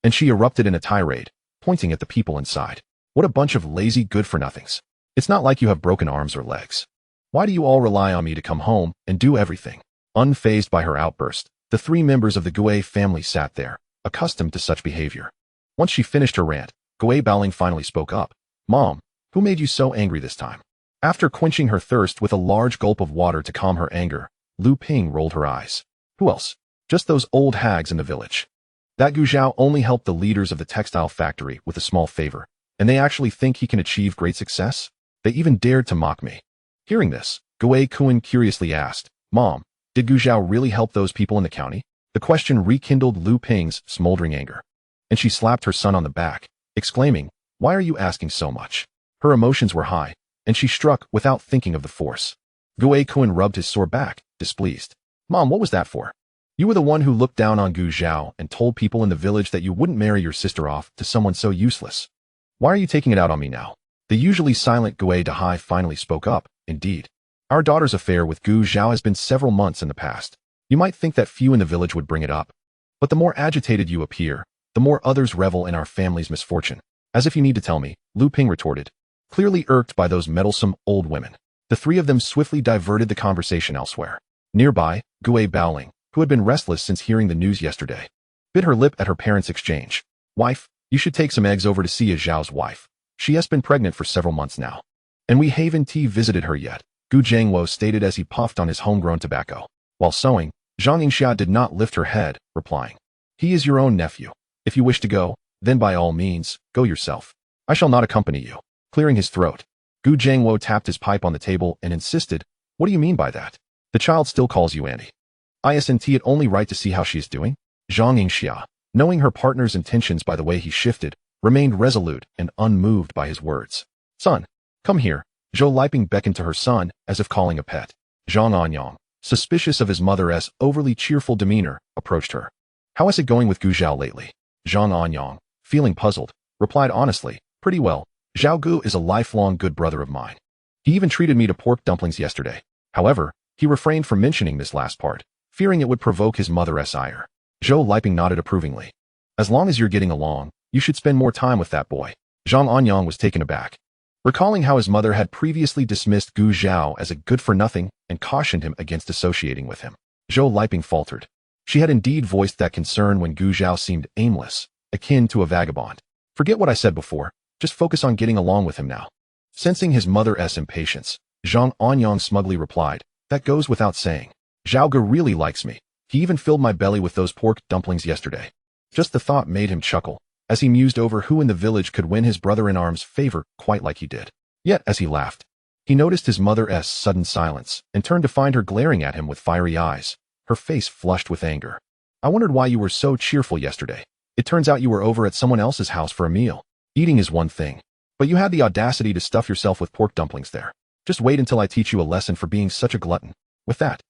And she erupted in a tirade, pointing at the people inside. What a bunch of lazy good-for-nothings. It's not like you have broken arms or legs. Why do you all rely on me to come home and do everything? Unfazed by her outburst, the three members of the Gui family sat there, accustomed to such behavior. Once she finished her rant, Gui Baoling finally spoke up. Mom, who made you so angry this time? After quenching her thirst with a large gulp of water to calm her anger, Lu Ping rolled her eyes. Who else? Just those old hags in the village. That Gu Zhao only helped the leaders of the textile factory with a small favor, and they actually think he can achieve great success? They even dared to mock me. Hearing this, Gui Kun curiously asked, Mom, did Gu Zhao really help those people in the county? The question rekindled Lu Ping's smoldering anger, and she slapped her son on the back, exclaiming, Why are you asking so much? Her emotions were high, and she struck without thinking of the force. Gui Kun rubbed his sore back, displeased. Mom, what was that for? You were the one who looked down on Gu Zhao and told people in the village that you wouldn't marry your sister off to someone so useless. Why are you taking it out on me now? The usually silent Gui Dahai finally spoke up. Indeed, our daughter's affair with Gu Zhao has been several months in the past. You might think that few in the village would bring it up. But the more agitated you appear, the more others revel in our family's misfortune. As if you need to tell me, Lu Ping retorted, clearly irked by those meddlesome old women. The three of them swiftly diverted the conversation elsewhere. Nearby, Gui Baoling, who had been restless since hearing the news yesterday, bit her lip at her parents' exchange. Wife, you should take some eggs over to see Zhao's wife. She has been pregnant for several months now. And we haven't visited her yet, Gu Zhangwo stated as he puffed on his homegrown tobacco. While sewing, Zhang Yingxia did not lift her head, replying, He is your own nephew. If you wish to go, then by all means, go yourself. I shall not accompany you. Clearing his throat, Gu Zhangwo tapped his pipe on the table and insisted, What do you mean by that? The child still calls you Auntie. Isn't it only right to see how she is doing? Zhang Yingxia, knowing her partner's intentions by the way he shifted, remained resolute and unmoved by his words. Son, come here. Zhou Liping beckoned to her son as if calling a pet. Zhang Anyang, suspicious of his mother's overly cheerful demeanor, approached her. How is it going with Gu Zhao lately? Zhang Anyang, feeling puzzled, replied honestly, Pretty well. Zhao Gu is a lifelong good brother of mine. He even treated me to pork dumplings yesterday. However, he refrained from mentioning this last part, fearing it would provoke his mother's ire. Zhou Liping nodded approvingly. As long as you're getting along, you should spend more time with that boy. Zhang Anyang was taken aback, recalling how his mother had previously dismissed Gu Zhao as a good-for-nothing and cautioned him against associating with him. Zhou Liping faltered. She had indeed voiced that concern when Gu Zhao seemed aimless, akin to a vagabond. Forget what I said before, just focus on getting along with him now. Sensing his mother's impatience, Zhang Anyang smugly replied, That goes without saying. Zhao Gu really likes me. He even filled my belly with those pork dumplings yesterday. Just the thought made him chuckle, as he mused over who in the village could win his brother-in-arm's favor quite like he did. Yet, as he laughed, he noticed his mother's sudden silence and turned to find her glaring at him with fiery eyes, her face flushed with anger. I wondered why you were so cheerful yesterday. It turns out you were over at someone else's house for a meal. Eating is one thing, but you had the audacity to stuff yourself with pork dumplings there. Just wait until I teach you a lesson for being such a glutton. With that,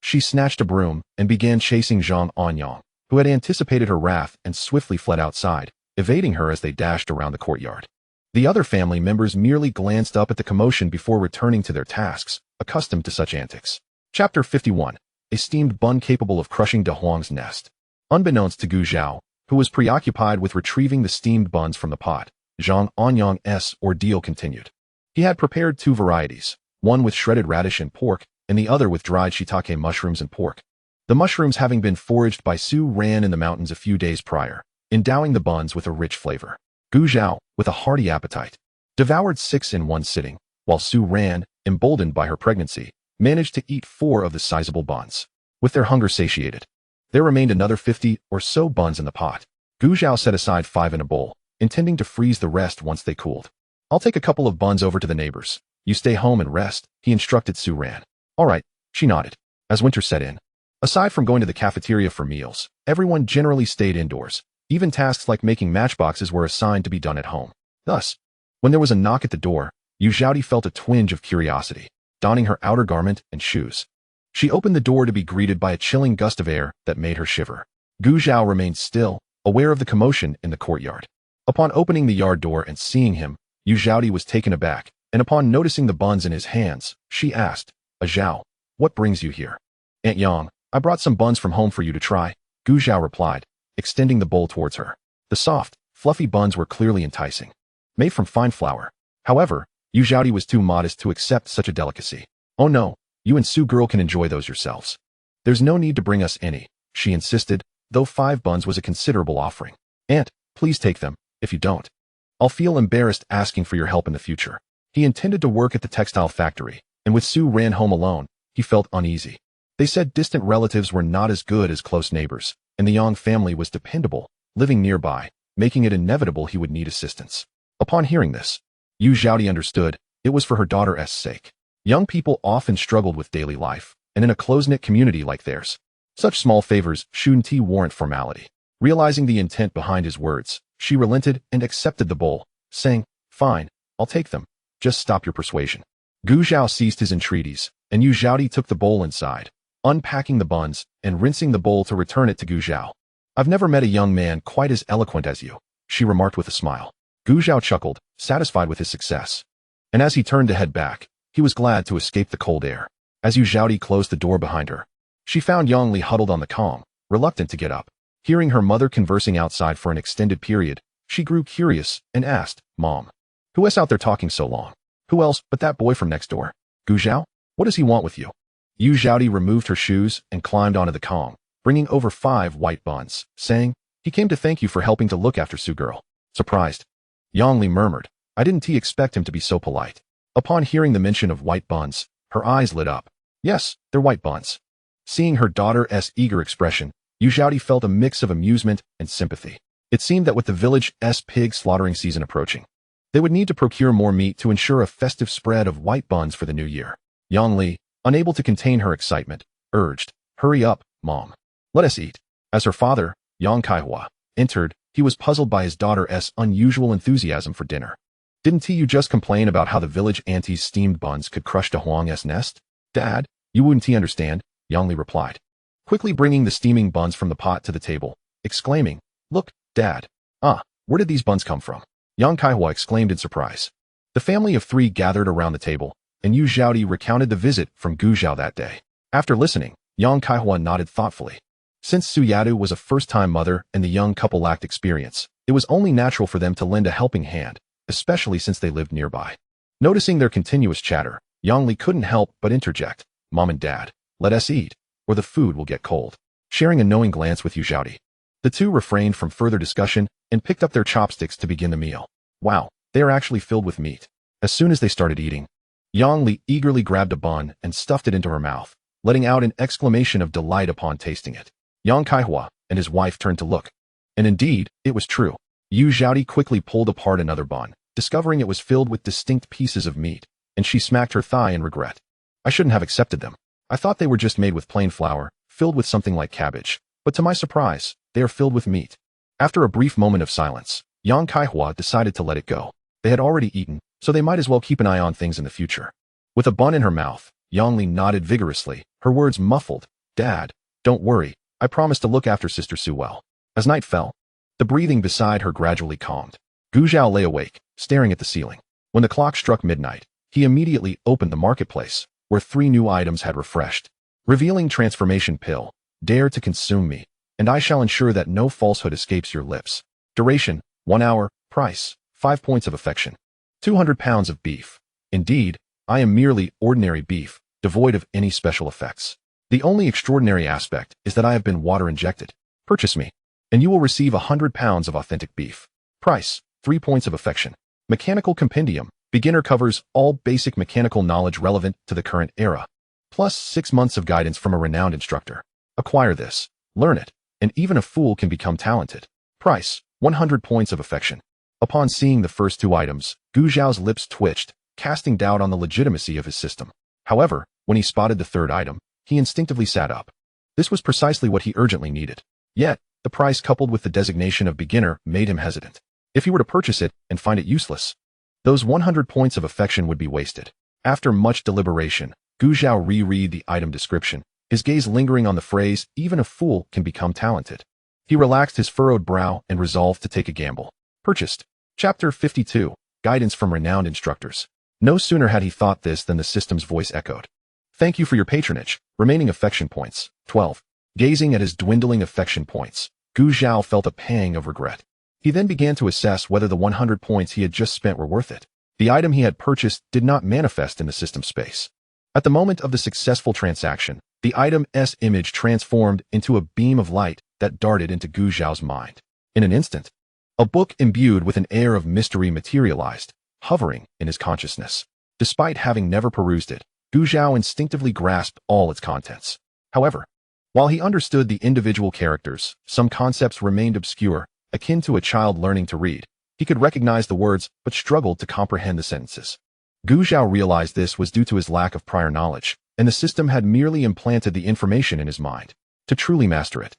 she snatched a broom and began chasing Zhang Anyang, who had anticipated her wrath and swiftly fled outside, evading her as they dashed around the courtyard. The other family members merely glanced up at the commotion before returning to their tasks, accustomed to such antics. Chapter 51. A steamed bun capable of crushing De Huang's nest. Unbeknownst to Gu Zhao, who was preoccupied with retrieving the steamed buns from the pot, Zhang Anyang's ordeal continued. He had prepared 2 varieties, one with shredded radish and pork, and the other with dried shiitake mushrooms and pork. The mushrooms having been foraged by Su Ran in the mountains a few days prior, endowing the buns with a rich flavor. Gu Zhao, with a hearty appetite, devoured 6 in one sitting, while Su Ran, emboldened by her pregnancy, managed to eat 4 of the sizable buns. With their hunger satiated, there remained another 50 or so buns in the pot. Gu Zhao set aside 5 in a bowl, intending to freeze the rest once they cooled. I'll take a couple of buns over to the neighbors. You stay home and rest, he instructed Su Ran. All right, she nodded. As winter set in, aside from going to the cafeteria for meals, everyone generally stayed indoors. Even tasks like making matchboxes were assigned to be done at home. Thus, when there was a knock at the door, Yu Zhaodi felt a twinge of curiosity, donning her outer garment and shoes. She opened the door to be greeted by a chilling gust of air that made her shiver. Gu Zhao remained still, aware of the commotion in the courtyard. Upon opening the yard door and seeing him, Yu Zhaodi was taken aback, and upon noticing the buns in his hands, she asked, Zhao, what brings you here? Aunt Yang, I brought some buns from home for you to try, Gu Zhao replied, extending the bowl towards her. The soft, fluffy buns were clearly enticing. Made from fine flour. However, Yu Zhaodi was too modest to accept such a delicacy. Oh no, you and Su girl can enjoy those yourselves. There's no need to bring us any, she insisted, though 5 buns was a considerable offering. Aunt, please take them. If you don't, I'll feel embarrassed asking for your help in the future. He intended to work at the textile factory, and with Su Ran home alone, he felt uneasy. They said distant relatives were not as good as close neighbors, and the Yang family was dependable, living nearby, making it inevitable he would need assistance. Upon hearing this, Yu Zhaodi understood it was for her daughter's sake. Young people often struggled with daily life, and in a close-knit community like theirs, such small favors shouldn't warrant formality. Realizing the intent behind his words, she relented and accepted the bowl, saying, Fine, I'll take them. Just stop your persuasion. Gu Zhao ceased his entreaties, and Yu Zhaodi took the bowl inside, unpacking the buns and rinsing the bowl to return it to Gu Zhao. I've never met a young man quite as eloquent as you, she remarked with a smile. Gu Zhao chuckled, satisfied with his success. And as he turned to head back, he was glad to escape the cold air. As Yu Zhaodi closed the door behind her, she found Yang Li huddled on the kong, reluctant to get up. Hearing her mother conversing outside for an extended period, she grew curious and asked, Mom, who is out there talking so long? Who else but that boy from next door? Gu Zhao? What does he want with you? Yu Zhaodi removed her shoes and climbed onto the kong, bringing over 5 white buns, saying, He came to thank you for helping to look after Su girl. Surprised, Yang Li murmured, I didn't expect him to be so polite. Upon hearing the mention of white buns, her eyes lit up. Yes, they're white buns. Seeing her daughter's eager expression, Yu Zhaodi felt a mix of amusement and sympathy. It seemed that with the village's pig slaughtering season approaching, they would need to procure more meat to ensure a festive spread of white buns for the new year. Yang Li, unable to contain her excitement, urged, Hurry up, Mom. Let us eat. As her father, Yang Kaihua, entered, he was puzzled by his daughter's unusual enthusiasm for dinner. Didn't you just complain about how the village auntie's steamed buns could crush De Huang's nest? Dad, you wouldn't understand, Yang Li replied, quickly bringing the steaming buns from the pot to the table, exclaiming, Look, Dad. Where did these buns come from? Yang Kaihua exclaimed in surprise. The family of 3 gathered around the table, and Yu Zhaodi recounted the visit from Gu Zhao that day. After listening, Yang Kaihua nodded thoughtfully. Since Su Yadu was a first-time mother and the young couple lacked experience, it was only natural for them to lend a helping hand, especially since they lived nearby. Noticing their continuous chatter, Yang Li couldn't help but interject, Mom and Dad, let us eat, or the food will get cold. Sharing a knowing glance with Yu Zhaodi, the two refrained from further discussion and picked up their chopsticks to begin the meal. Wow, they are actually filled with meat. As soon as they started eating, Yang Li eagerly grabbed a bun and stuffed it into her mouth, letting out an exclamation of delight upon tasting it. Yang Kaihua and his wife turned to look. And indeed, it was true. Yu Zhaodi quickly pulled apart another bun, discovering it was filled with distinct pieces of meat, and she smacked her thigh in regret. I shouldn't have accepted them. I thought they were just made with plain flour, filled with something like cabbage, but to my surprise, they are filled with meat. After a brief moment of silence, Yang Kaihua decided to let it go. They had already eaten, so they might as well keep an eye on things in the future. With a bun in her mouth, Yang Li nodded vigorously, her words muffled. Dad, don't worry, I promise to look after Sister Su well. As night fell, the breathing beside her gradually calmed. Gu Zhao lay awake, staring at the ceiling. When the clock struck midnight, he immediately opened the marketplace, where 3 new items had refreshed. Revealing transformation pill, dare to consume me, and I shall ensure that no falsehood escapes your lips. Duration, 1 hour, price, 5 points of affection. 200 pounds of beef. Indeed, I am merely ordinary beef, devoid of any special effects. The only extraordinary aspect is that I have been water injected. Purchase me, and you will receive 100 pounds of authentic beef. Price, 3 points of affection. Mechanical compendium, beginner covers all basic mechanical knowledge relevant to the current era, plus 6 months of guidance from a renowned instructor. Acquire this, learn it, and even a fool can become talented. Price, 100 points of affection. Upon seeing the first 2 items, Gu Zhao's lips twitched, casting doubt on the legitimacy of his system. However, when he spotted the 3rd item, he instinctively sat up. This was precisely what he urgently needed. Yet, the price coupled with the designation of beginner made him hesitant. If he were to purchase it and find it useless, those 100 points of affection would be wasted. After much deliberation, Gu Zhao reread the item description, his gaze lingering on the phrase, even a fool can become talented. He relaxed his furrowed brow and resolved to take a gamble. Purchased. Chapter 52. Guidance from Renowned Instructors. No sooner had he thought this than the system's voice echoed. Thank you for your patronage. Remaining affection points, 12. Gazing at his dwindling affection points, Gu Zhao felt a pang of regret. He then began to assess whether the 100 points he had just spent were worth it. The item he had purchased did not manifest in the system space. At the moment of the successful transaction, the item's image transformed into a beam of light that darted into Gu Zhao's mind. In an instant, a book imbued with an air of mystery materialized, hovering in his consciousness. Despite having never perused it, Gu Zhao instinctively grasped all its contents. However, while he understood the individual characters, some concepts remained obscure, akin to a child learning to read. He could recognize the words, but struggled to comprehend the sentences. Gu Zhao realized this was due to his lack of prior knowledge, and the system had merely implanted the information in his mind. To truly master it,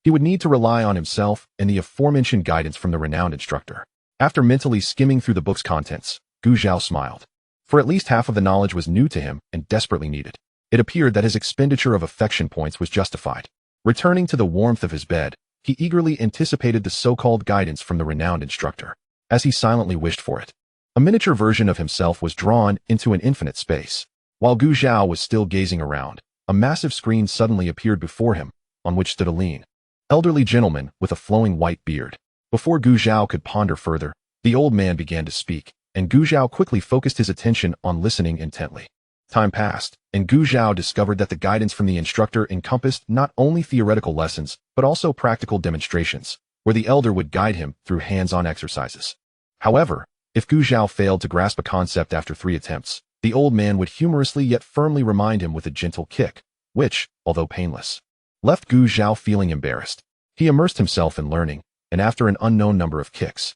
he would need to rely on himself and the aforementioned guidance from the renowned instructor. After mentally skimming through the book's contents, Gu Zhao smiled. For at least half of the knowledge was new to him and desperately needed. It appeared that his expenditure of affection points was justified. Returning to the warmth of his bed, he eagerly anticipated the so-called guidance from the renowned instructor. As he silently wished for it, a miniature version of himself was drawn into an infinite space. While Gu Zhao was still gazing around, a massive screen suddenly appeared before him, on which stood a lean, elderly gentleman with a flowing white beard. Before Gu Zhao could ponder further, the old man began to speak, and Gu Zhao quickly focused his attention on listening intently. Time passed, and Gu Zhao discovered that the guidance from the instructor encompassed not only theoretical lessons, but also practical demonstrations, where the elder would guide him through hands-on exercises. However, if Gu Zhao failed to grasp a concept after 3 attempts, the old man would humorously yet firmly remind him with a gentle kick, which, although painless, left Gu Zhao feeling embarrassed. He immersed himself in learning, and after an unknown number of kicks,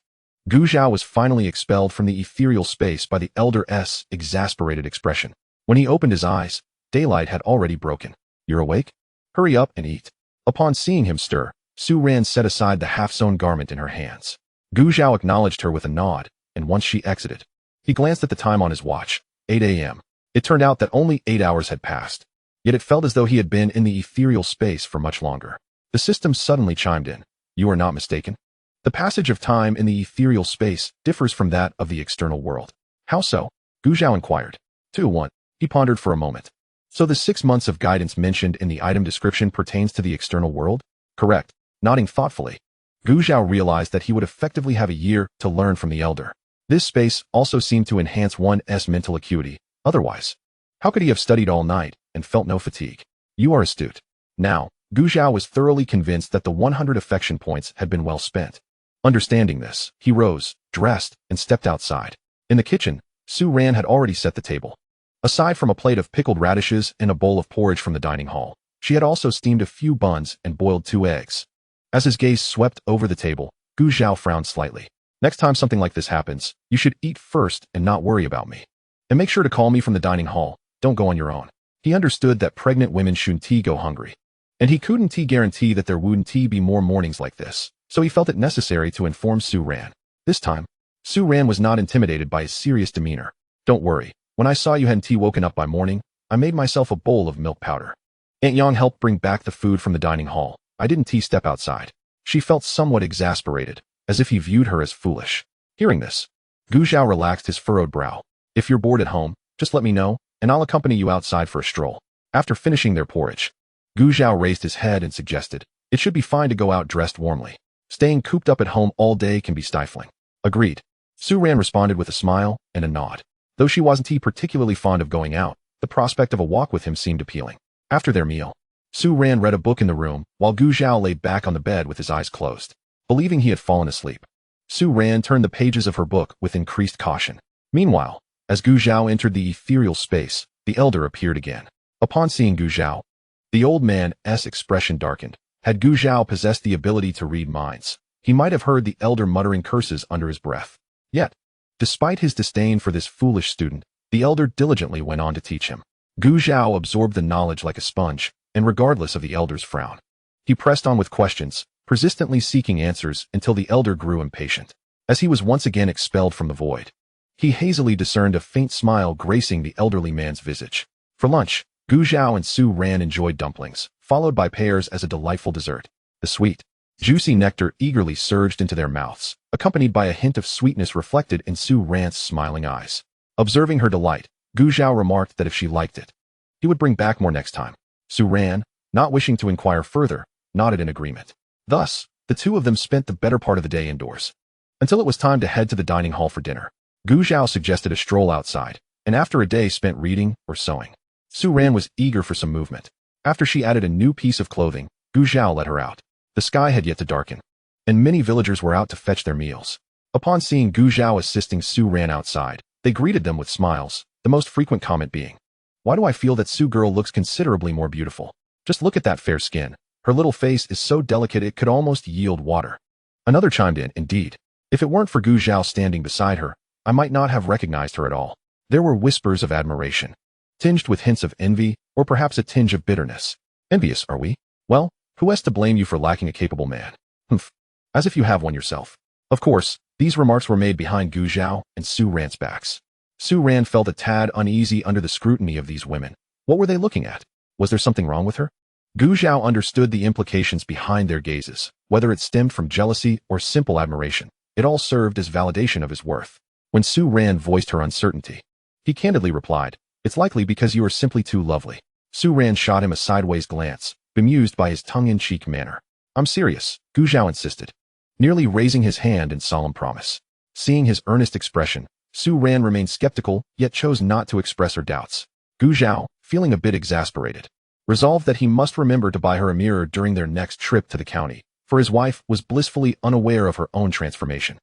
Gu Zhao was finally expelled from the ethereal space by the elder's exasperated expression. When he opened his eyes, daylight had already broken. You're awake? Hurry up and eat. Upon seeing him stir, Su Ran set aside the half-sewn garment in her hands. Gu Zhao acknowledged her with a nod, and once she exited, he glanced at the time on his watch, 8 a.m. It turned out that only 8 hours had passed, yet it felt as though he had been in the ethereal space for much longer. The system suddenly chimed in. You are not mistaken. The passage of time in the ethereal space differs from that of the external world. How so? Gu Zhao inquired. 2-1. He pondered for a moment. So the 6 months of guidance mentioned in the item description pertains to the external world? Correct. Nodding thoughtfully, Gu Zhao realized that he would effectively have a year to learn from the elder. This space also seemed to enhance one's mental acuity. Otherwise, how could he have studied all night and felt no fatigue? You are astute. Now, Gu Zhao was thoroughly convinced that the 100 affection points had been well spent. Understanding this, he rose, dressed, and stepped outside. In the kitchen, Su Ran had already set the table. Aside from a plate of pickled radishes and a bowl of porridge from the dining hall, she had also steamed a few buns and boiled 2 eggs. As his gaze swept over the table, Gu Zhao frowned slightly. Next time something like this happens, you should eat first and not worry about me. And make sure to call me from the dining hall, don't go on your own. He understood that pregnant women shouldn't go hungry. And he couldn't guarantee that there wouldn't be more mornings like this, so he felt it necessary to inform Su Ran. This time, Su Ran was not intimidated by his serious demeanor. Don't worry, when I saw you hadn't woken up by morning, I made myself a bowl of milk powder. Aunt Yang helped bring back the food from the dining hall. I didn't step outside. She felt somewhat exasperated, as if he viewed her as foolish. Hearing this, Gu Zhao relaxed his furrowed brow. If you're bored at home, just let me know, and I'll accompany you outside for a stroll. After finishing their porridge, Gu Zhao raised his head and suggested, it should be fine to go out dressed warmly. Staying cooped up at home all day can be stifling. Agreed. Su Ran responded with a smile and a nod. Though she wasn't particularly fond of going out, the prospect of a walk with him seemed appealing. After their meal, Su Ran read a book in the room, while Gu Zhao lay back on the bed with his eyes closed. Believing he had fallen asleep, Su Ran turned the pages of her book with increased caution. Meanwhile, as Gu Zhao entered the ethereal space, the elder appeared again. Upon seeing Gu Zhao, the old man's expression darkened. Had Gu Zhao possessed the ability to read minds, he might have heard the elder muttering curses under his breath. Yet, despite his disdain for this foolish student, the elder diligently went on to teach him. Gu Zhao absorbed the knowledge like a sponge, and regardless of the elder's frown, he pressed on with questions, persistently seeking answers until the elder grew impatient. As he was once again expelled from the void, he hazily discerned a faint smile gracing the elderly man's visage. For lunch, Gu Zhao and Su Ran enjoyed dumplings, followed by pears as a delightful dessert. The sweet, juicy nectar eagerly surged into their mouths, accompanied by a hint of sweetness reflected in Su Ran's smiling eyes. Observing her delight, Gu Zhao remarked that if she liked it, he would bring back more next time. Su Ran, not wishing to inquire further, nodded in agreement. Thus, the two of them spent the better part of the day indoors, until it was time to head to the dining hall for dinner. Gu Zhao suggested a stroll outside, and after a day spent reading or sewing, Su Ran was eager for some movement. After she added a new piece of clothing, Gu Zhao led her out. The sky had yet to darken, and many villagers were out to fetch their meals. Upon seeing Gu Zhao assisting Su Ran outside, they greeted them with smiles, the most frequent comment being, "Why do I feel that Su girl looks considerably more beautiful? Just look at that fair skin. Her little face is so delicate it could almost yield water." Another chimed in, "Indeed. If it weren't for Gu Zhao standing beside her, I might not have recognized her at all." There were whispers of admiration, tinged with hints of envy, or perhaps a tinge of bitterness. Envious, are we? Well, who is to blame you for lacking a capable man? Humph. As if you have one yourself. Of course, these remarks were made behind Gu Zhao and Su Ran's backs. Su Ran felt a tad uneasy under the scrutiny of these women. What were they looking at? Was there something wrong with her? Gu Zhao understood the implications behind their gazes, whether it stemmed from jealousy or simple admiration. It all served as validation of his worth. When Su Ran voiced her uncertainty, he candidly replied, "It's likely because you are simply too lovely." Su Ran shot him a sideways glance, bemused by his tongue-in-cheek manner. "I'm serious," Gu Zhao insisted, nearly raising his hand in solemn promise. Seeing his earnest expression, Su Ran remained skeptical, yet chose not to express her doubts. Gu Zhao, feeling a bit exasperated, resolved that he must remember to buy her a mirror during their next trip to the county, for his wife was blissfully unaware of her own transformation.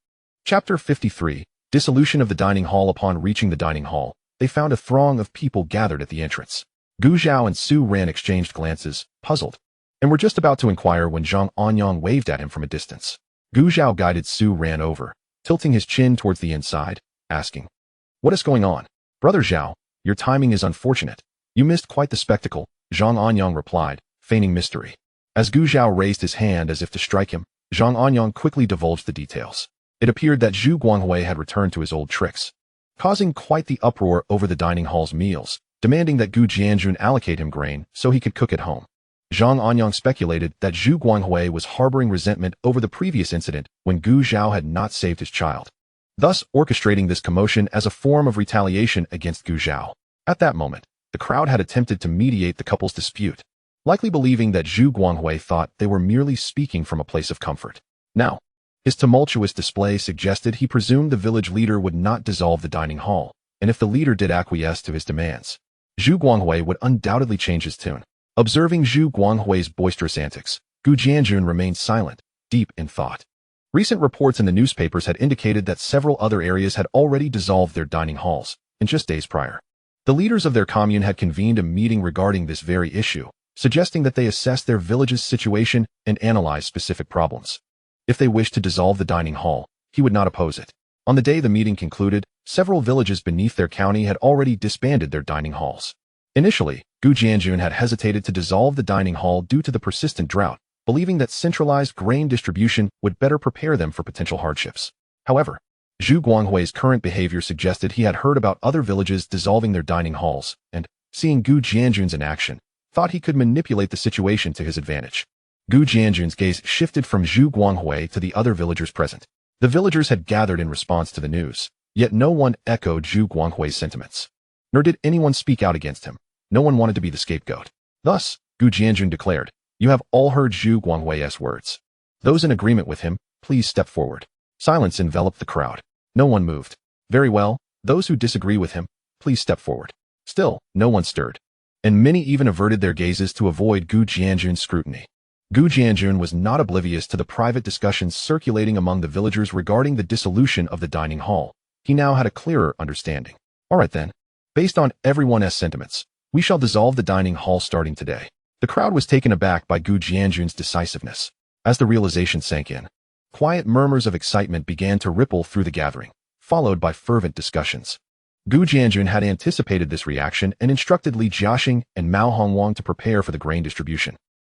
Chapter 53, Dissolution of the Dining Hall. Upon reaching the dining hall, they found a throng of people gathered at the entrance. Gu Zhao and Su Ran exchanged glances, puzzled, and were just about to inquire when Zhang Anyang waved at him from a distance. Gu Zhao guided Su Ran over, tilting his chin towards the inside, asking, "What is going on? Brother Zhao, your timing is unfortunate. You missed quite the spectacle," Zhang Anyang replied, feigning mystery. As Gu Zhao raised his hand as if to strike him, Zhang Anyang quickly divulged the details. It appeared that Zhu Guanghui had returned to his old tricks, causing quite the uproar over the dining hall's meals, demanding that Gu Jianjun allocate him grain so he could cook at home. Zhang Anyang speculated that Zhu Guanghui was harboring resentment over the previous incident when Gu Zhao had not saved his child, thus orchestrating this commotion as a form of retaliation against Gu Zhao. At that moment, the crowd had attempted to mediate the couple's dispute, likely believing that Zhu Guanghui thought they were merely speaking from a place of comfort. Now, his tumultuous display suggested he presumed the village leader would not dissolve the dining hall, and if the leader did acquiesce to his demands, Zhu Guanghui would undoubtedly change his tune. Observing Zhu Guanghui's boisterous antics, Gu Jianjun remained silent, deep in thought. Recent reports in the newspapers had indicated that several other areas had already dissolved their dining halls, in just days prior. The leaders of their commune had convened a meeting regarding this very issue, suggesting that they assess their village's situation and analyze specific problems. If they wished to dissolve the dining hall, he would not oppose it. On the day the meeting concluded, several villages beneath their county had already disbanded their dining halls. Initially, Gu Jianjun had hesitated to dissolve the dining hall due to the persistent drought, believing that centralized grain distribution would better prepare them for potential hardships. However, Zhu Guanghui's current behavior suggested he had heard about other villages dissolving their dining halls, and, seeing Gu Jianjun's inaction, thought he could manipulate the situation to his advantage. Gu Jianjun's gaze shifted from Zhu Guanghui to the other villagers present. The villagers had gathered in response to the news, yet no one echoed Zhu Guanghui's sentiments. Nor did anyone speak out against him. No one wanted to be the scapegoat. Thus, Gu Jianjun declared, "You have all heard Zhu Guanghui's words. Those in agreement with him, please step forward." Silence enveloped the crowd. No one moved. "Very well, those who disagree with him, please step forward." Still, no one stirred. And many even averted their gazes to avoid Gu Jianjun's scrutiny. Gu Jianjun was not oblivious to the private discussions circulating among the villagers regarding the dissolution of the dining hall. He now had a clearer understanding. All right then. Based on everyone's sentiments, we shall dissolve the dining hall starting today. The crowd was taken aback by Gu Jianjun's decisiveness. As the realization sank in, quiet murmurs of excitement began to ripple through the gathering, followed by fervent discussions. Gu Jianjun had anticipated this reaction and instructed Li Jiaxing and Mao Hongwang to prepare for the grain distribution,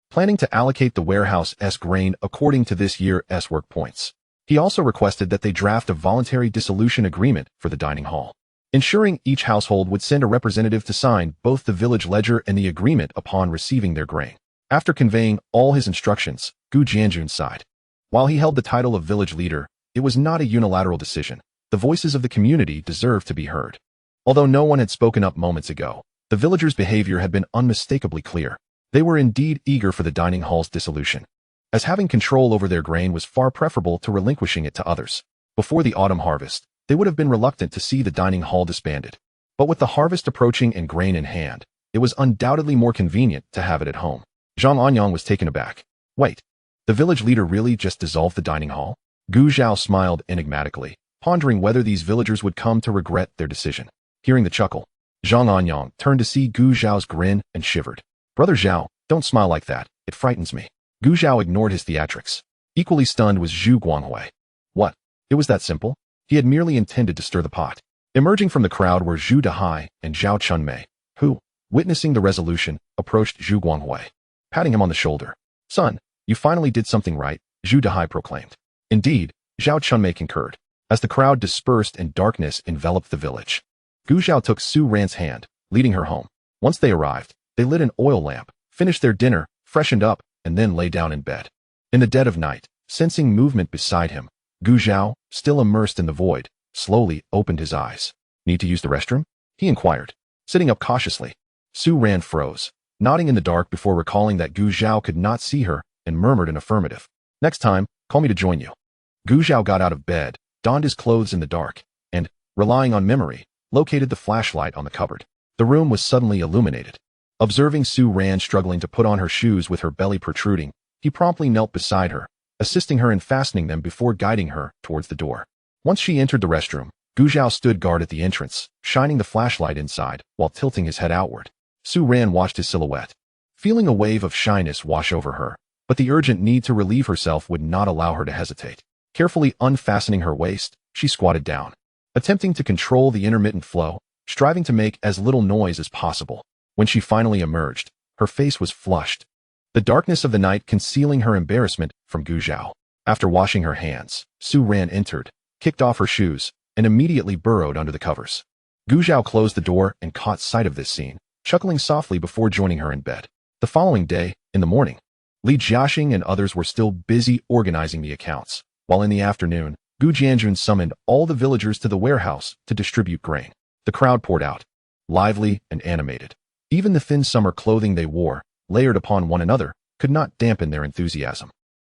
planning to allocate the warehouse's grain according to this year's work points. He also requested that they draft a voluntary dissolution agreement for the dining hall, ensuring each household would send a representative to sign both the village ledger and the agreement upon receiving their grain. After conveying all his instructions, Gu Jianjun sighed. While he held the title of village leader, it was not a unilateral decision. The voices of the community deserved to be heard. Although no one had spoken up moments ago, the villagers' behavior had been unmistakably clear. They were indeed eager for the dining hall's dissolution, as having control over their grain was far preferable to relinquishing it to others. Before the autumn harvest, they would have been reluctant to see the dining hall disbanded. But with the harvest approaching and grain in hand, it was undoubtedly more convenient to have it at home. Zhang Anyang was taken aback. Wait, the village leader really just dissolved the dining hall? Gu Zhao smiled enigmatically, pondering whether these villagers would come to regret their decision. Hearing the chuckle, Zhang Anyang turned to see Gu Zhao's grin and shivered. "Brother Zhao, don't smile like that, it frightens me." Gu Zhao ignored his theatrics. Equally stunned was Zhu Guanghui. What? It was that simple? He had merely intended to stir the pot. Emerging from the crowd were Zhu Dahai and Zhao Chunmei, who, witnessing the resolution, approached Zhu Guanghui. Patting him on the shoulder. "Son, you finally did something right," Zhu Dahai proclaimed. Indeed, Zhao Chunmei concurred. As the crowd dispersed and darkness enveloped the village, Gu Zhao took Su Ran's hand, leading her home. Once they arrived, they lit an oil lamp, finished their dinner, freshened up, and then lay down in bed. In the dead of night, sensing movement beside him, Gu Zhao, still immersed in the void, slowly opened his eyes. "Need to use the restroom?" he inquired, sitting up cautiously. Su Ran froze, nodding in the dark before recalling that Gu Zhao could not see her, and murmured an affirmative. "Next time, call me to join you." Gu Zhao got out of bed, donned his clothes in the dark, and, relying on memory, located the flashlight on the cupboard. The room was suddenly illuminated. Observing Su Ran struggling to put on her shoes with her belly protruding, he promptly knelt beside her, assisting her in fastening them before guiding her towards the door. Once she entered the restroom, Gu Zhao stood guard at the entrance, shining the flashlight inside while tilting his head outward. Su Ran watched his silhouette, feeling a wave of shyness wash over her, but the urgent need to relieve herself would not allow her to hesitate. Carefully unfastening her waist, she squatted down, attempting to control the intermittent flow, striving to make as little noise as possible. When she finally emerged, her face was flushed, the darkness of the night concealing her embarrassment from Gu Zhao. After washing her hands, Su Ran entered, kicked off her shoes, and immediately burrowed under the covers. Gu Zhao closed the door and caught sight of this scene, chuckling softly before joining her in bed. The following day, in the morning, Li Jiaxing and others were still busy organizing the accounts, while in the afternoon, Gu Jianjun summoned all the villagers to the warehouse to distribute grain. The crowd poured out, lively and animated. Even the thin summer clothing they wore, layered upon one another, could not dampen their enthusiasm.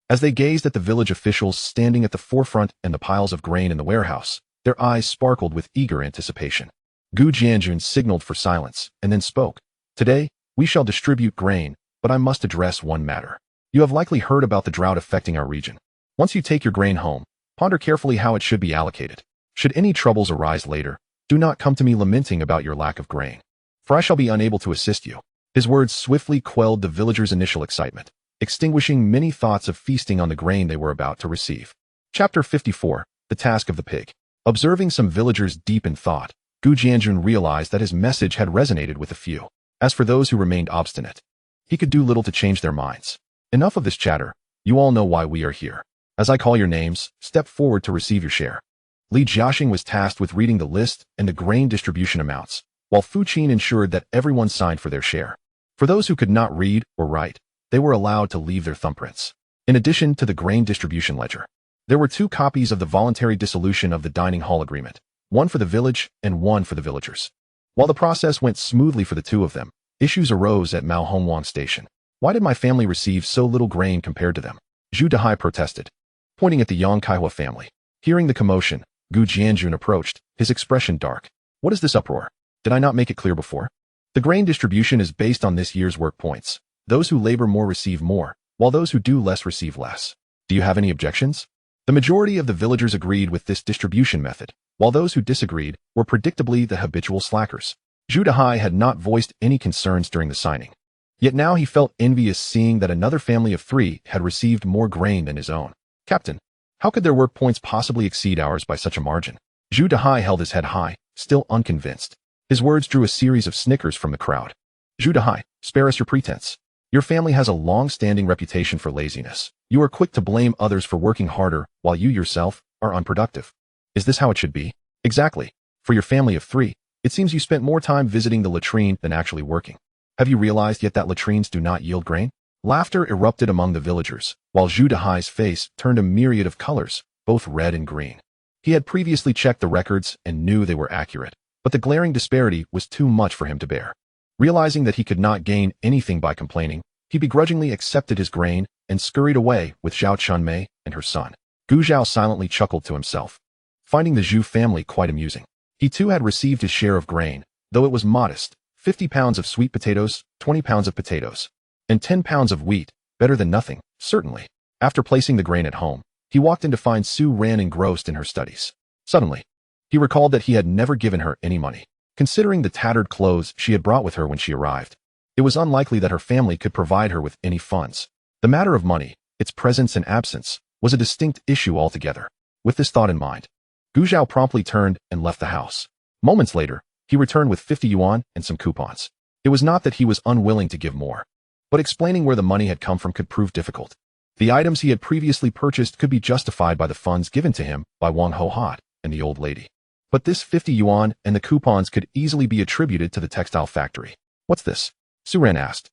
As they gazed at the village officials standing at the forefront and the piles of grain in the warehouse, their eyes sparkled with eager anticipation. Gu Jianjun signaled for silence and then spoke. "Today, we shall distribute grain, but I must address one matter. You have likely heard about the drought affecting our region. Once you take your grain home, ponder carefully how it should be allocated. Should any troubles arise later, do not come to me lamenting about your lack of grain, for I shall be unable to assist you." His words swiftly quelled the villagers' initial excitement, extinguishing many thoughts of feasting on the grain they were about to receive. Chapter 54. The Task of the Pig. Observing some villagers deep in thought, Gu Jianjun realized that his message had resonated with a few. As for those who remained obstinate, he could do little to change their minds. Enough of this chatter. You all know why we are here. As I call your names, step forward to receive your share. Li Jiaxing was tasked with reading the list and the grain distribution amounts, while Fu Qin ensured that everyone signed for their share. For those who could not read or write, they were allowed to leave their thumbprints. In addition to the grain distribution ledger, there were 2 copies of the voluntary dissolution of the dining hall agreement, one for the village and one for the villagers. While the process went smoothly for the 2 of them, issues arose at Mao Hongwang Station. Why did my family receive so little grain compared to them? Zhu Dehai protested, pointing at the Yang Kaihua family. Hearing the commotion, Gu Jianjun approached, his expression dark. What is this uproar? Did I not make it clear before? The grain distribution is based on this year's work points. Those who labor more receive more, while those who do less receive less. Do you have any objections? The majority of the villagers agreed with this distribution method, while those who disagreed were predictably the habitual slackers. Zhu Dehai had not voiced any concerns during the signing. Yet now he felt envious seeing that another family of 3 had received more grain than his own. Captain, how could their work points possibly exceed ours by such a margin? Zhu Dehai held his head high, still unconvinced. His words drew a series of snickers from the crowd. Zhu Dehai, spare us your pretense. Your family has a long-standing reputation for laziness. You are quick to blame others for working harder, while you yourself are unproductive. Is this how it should be? Exactly. For your family of 3, it seems you spent more time visiting the latrine than actually working. Have you realized yet that latrines do not yield grain? Laughter erupted among the villagers, while Zhu Dehai's face turned a myriad of colors, both red and green. He had previously checked the records and knew they were accurate, but the glaring disparity was too much for him to bear. Realizing that he could not gain anything by complaining, he begrudgingly accepted his grain and scurried away with Zhao Chunmei and her son. Gu Zhao silently chuckled to himself, finding the Zhu family quite amusing. He too had received his share of grain, though it was modest, 50 pounds of sweet potatoes, 20 pounds of potatoes, and 10 pounds of wheat, better than nothing, certainly. After placing the grain at home, he walked in to find Su Ran engrossed in her studies. Suddenly, he recalled that he had never given her any money. Considering the tattered clothes she had brought with her when she arrived, it was unlikely that her family could provide her with any funds. The matter of money, its presence and absence, was a distinct issue altogether. With this thought in mind, Gu Zhao promptly turned and left the house. Moments later, he returned with 50 yuan and some coupons. It was not that he was unwilling to give more, but explaining where the money had come from could prove difficult. The items he had previously purchased could be justified by the funds given to him by Wang Ho Hot and the old lady. But this 50 yuan and the coupons could easily be attributed to the textile factory. What's this? Su Ran asked,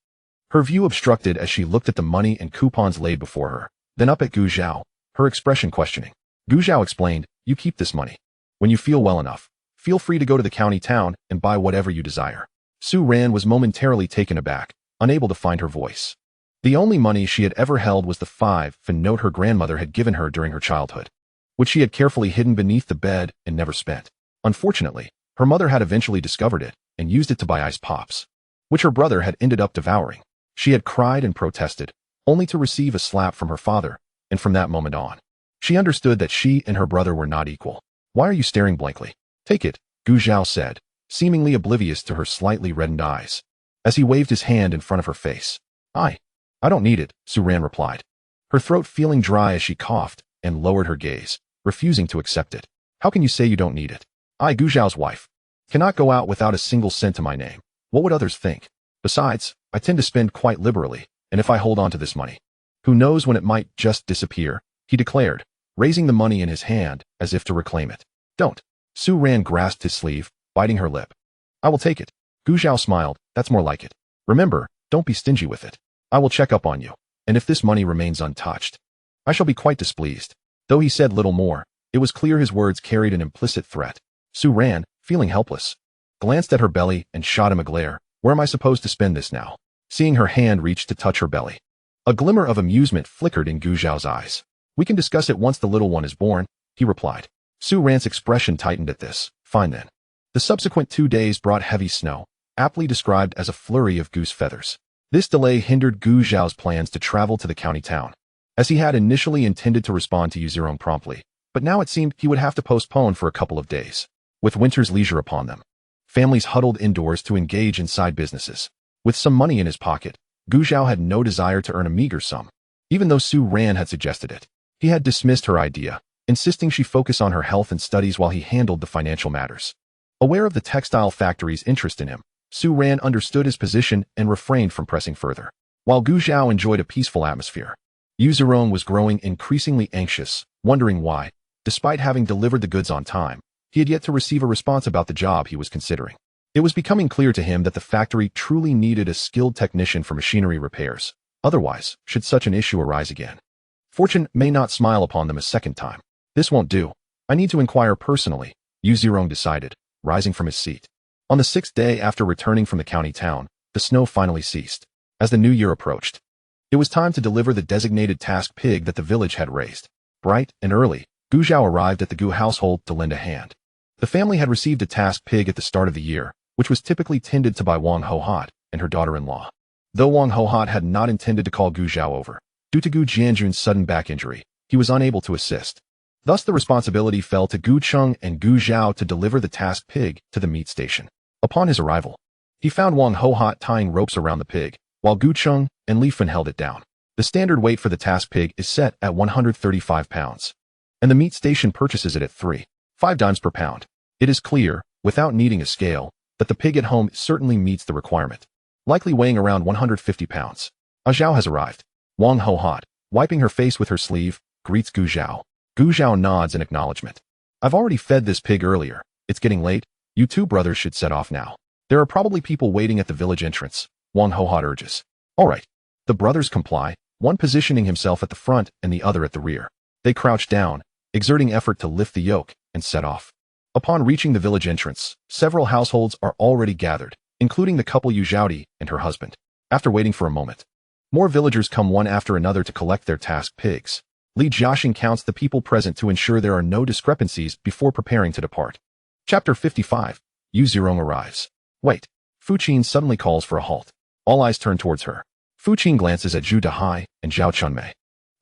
her view obstructed as she looked at the money and coupons laid before her, then up at Gu Zhao, her expression questioning. Gu Zhao explained, you keep this money. When you feel well enough, feel free to go to the county town and buy whatever you desire. Su Ran was momentarily taken aback, unable to find her voice. The only money she had ever held was the 5-fin note her grandmother had given her during her childhood, which she had carefully hidden beneath the bed and never spent. Unfortunately, her mother had eventually discovered it and used it to buy ice pops, which her brother had ended up devouring. She had cried and protested, only to receive a slap from her father, and from that moment on, she understood that she and her brother were not equal. Why are you staring blankly? Take it, Gu Zhao said, seemingly oblivious to her slightly reddened eyes, as he waved his hand in front of her face. I don't need it, Su Ran replied, her throat feeling dry as she coughed and lowered her gaze, refusing to accept it. How can you say you don't need it? I, Gu Zhao's wife, cannot go out without a single cent to my name. What would others think? Besides, I tend to spend quite liberally, and if I hold on to this money, who knows when it might just disappear, he declared, raising the money in his hand as if to reclaim it. Don't. Su Ran grasped his sleeve, biting her lip. I will take it. Gu Zhao smiled, that's more like it. Remember, don't be stingy with it. I will check up on you, and if this money remains untouched, I shall be quite displeased. Though he said little more, it was clear his words carried an implicit threat. Su Ran, feeling helpless, glanced at her belly and shot him a glare. Where am I supposed to spend this now? Seeing her hand reach to touch her belly, a glimmer of amusement flickered in Gu Zhao's eyes. We can discuss it once the little one is born, he replied. Su Ran's expression tightened at this. Fine then. The subsequent 2 days brought heavy snow, aptly described as a flurry of goose feathers. This delay hindered Gu Zhao's plans to travel to the county town, as he had initially intended to respond to Yuzerong promptly, but now it seemed he would have to postpone for a couple of days. With winter's leisure upon them, families huddled indoors to engage in side businesses. With some money in his pocket, Gu Zhao had no desire to earn a meager sum. Even though Su Ran had suggested it, he had dismissed her idea, insisting she focus on her health and studies while he handled the financial matters. Aware of the textile factory's interest in him, Su Ran understood his position and refrained from pressing further. While Gu Zhao enjoyed a peaceful atmosphere, Yu Zirong was growing increasingly anxious, wondering why, despite having delivered the goods on time, he had yet to receive a response about the job he was considering. It was becoming clear to him that the factory truly needed a skilled technician for machinery repairs. Otherwise, should such an issue arise again, fortune may not smile upon them a second time. This won't do. I need to inquire personally, Yu Zirong decided, rising from his seat. On the 6th day after returning from the county town, the snow finally ceased. As the new year approached, it was time to deliver the designated task pig that the village had raised. Bright and early, Gu Zhao arrived at the Gu household to lend a hand. The family had received a task pig at the start of the year, which was typically tended to by Wang Hohat and her daughter-in-law. Though Wang Hohat had not intended to call Gu Zhao over, due to Gu Jianjun's sudden back injury, he was unable to assist. Thus the responsibility fell to Gu Cheng and Gu Zhao to deliver the task pig to the meat station. Upon his arrival, he found Wang Hohat tying ropes around the pig, while Gu Cheng and Li Fen held it down. The standard weight for the task pig is set at 135 pounds, and the meat station purchases it at 3.5 dimes per pound. It is clear, without needing a scale, that the pig at home certainly meets the requirement, likely weighing around 150 pounds. A Zhao has arrived. Wang Hohat, wiping her face with her sleeve, greets Gu Zhao. Gu Zhao nods in acknowledgement. I've already fed this pig earlier. It's getting late. You two brothers should set off now. There are probably people waiting at the village entrance, Wang Hohat urges. All right. The brothers comply, one positioning himself at the front and the other at the rear. They crouch down, exerting effort to lift the yoke, and set off. Upon reaching the village entrance, several households are already gathered, including the couple Yu Zhaodi and her husband. After waiting for a moment, more villagers come one after another to collect their task pigs. Li Jiaxing counts the people present to ensure there are no discrepancies before preparing to depart. Chapter 55. Yu Zirong arrives. Wait. Fu Qin suddenly calls for a halt. All eyes turn towards her. Fu Qin glances at Zhu Dahai and Zhao Chunmei,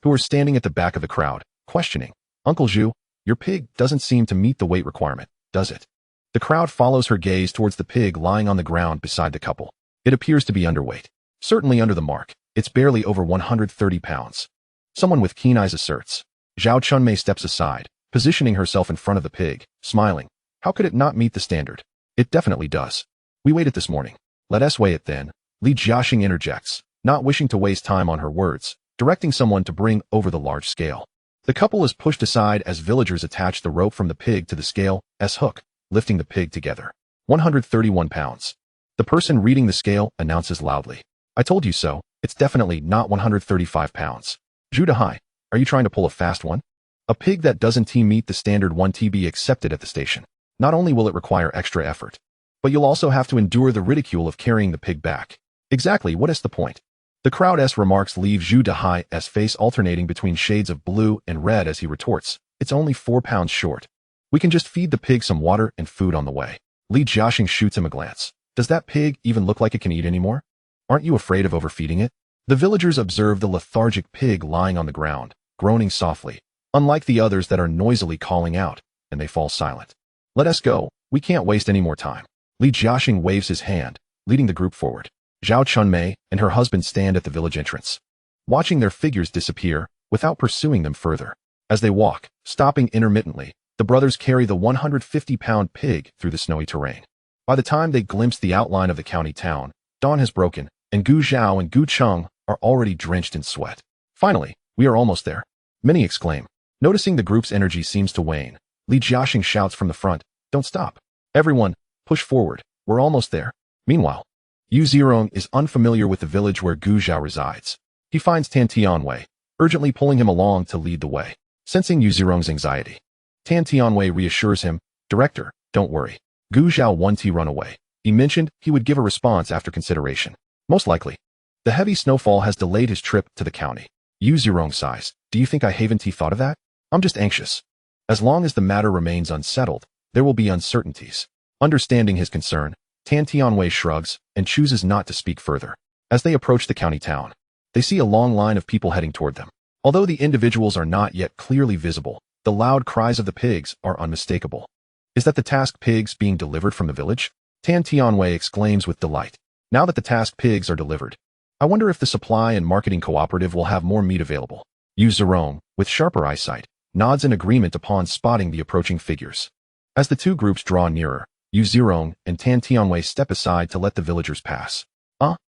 who are standing at the back of the crowd, questioning. Uncle Zhu, your pig doesn't seem to meet the weight requirement, does it? The crowd follows her gaze towards the pig lying on the ground beside the couple. It appears to be underweight. Certainly under the mark. It's barely over 130 pounds. Someone with keen eyes asserts. Zhao Chunmei steps aside, positioning herself in front of the pig, smiling. How could it not meet the standard? It definitely does. We weighed it this morning. Let us weigh it then. Li Jiaxing interjects, not wishing to waste time on her words, directing someone to bring over the large scale. The couple is pushed aside as villagers attach the rope from the pig to the scale's hook, lifting the pig together. 131 pounds. The person reading the scale announces loudly. I told you so. It's definitely not 135 pounds. Zhu Dahai, are you trying to pull a fast one? A pig that doesn't meet the standard won't be accepted at the station. Not only will it require extra effort, but you'll also have to endure the ridicule of carrying the pig back. Exactly, what is the point? The crowd's remarks leave Zhu Dahai's face alternating between shades of blue and red as he retorts, it's only 4 pounds short. We can just feed the pig some water and food on the way. Li Jiaxing shoots him a glance. Does that pig even look like it can eat anymore? Aren't you afraid of overfeeding it? The villagers observe the lethargic pig lying on the ground, groaning softly, unlike the others that are noisily calling out, and they fall silent. Let us go. We can't waste any more time. Li Jiaxing waves his hand, leading the group forward. Zhao Chunmei and her husband stand at the village entrance, watching their figures disappear without pursuing them further. As they walk, stopping intermittently, the brothers carry the 150-pound pig through the snowy terrain. By the time they glimpse the outline of the county town, dawn has broken, and Gu Zhao and Gu Cheng are already drenched in sweat. Finally, we are almost there. Many exclaim. Noticing the group's energy seems to wane, Li Jiaxing shouts from the front, don't stop. Everyone, push forward. We're almost there. Meanwhile, Yu Zirong is unfamiliar with the village where Gu Zhao resides. He finds Tan Tianwei, urgently pulling him along to lead the way. Sensing Yu Zirong's anxiety, Tan Tianwei reassures him, Director, don't worry. Gu Zhao won't run away. He mentioned he would give a response after consideration. Most likely. The heavy snowfall has delayed his trip to the county. Yu Zirong sighs. Do you think I haven't thought of that? I'm just anxious. As long as the matter remains unsettled, there will be uncertainties. Understanding his concern, Tan Tianwei shrugs and chooses not to speak further. As they approach the county town, they see a long line of people heading toward them. Although the individuals are not yet clearly visible, the loud cries of the pigs are unmistakable. Is that the task pigs being delivered from the village? Tan Tianwei exclaims with delight. Now that the task pigs are delivered, I wonder if the supply and marketing cooperative will have more meat available. Yu Zerong, with sharper eyesight, nods in agreement upon spotting the approaching figures. As the two groups draw nearer, Yu Zerong and Tan Tianwei step aside to let the villagers pass.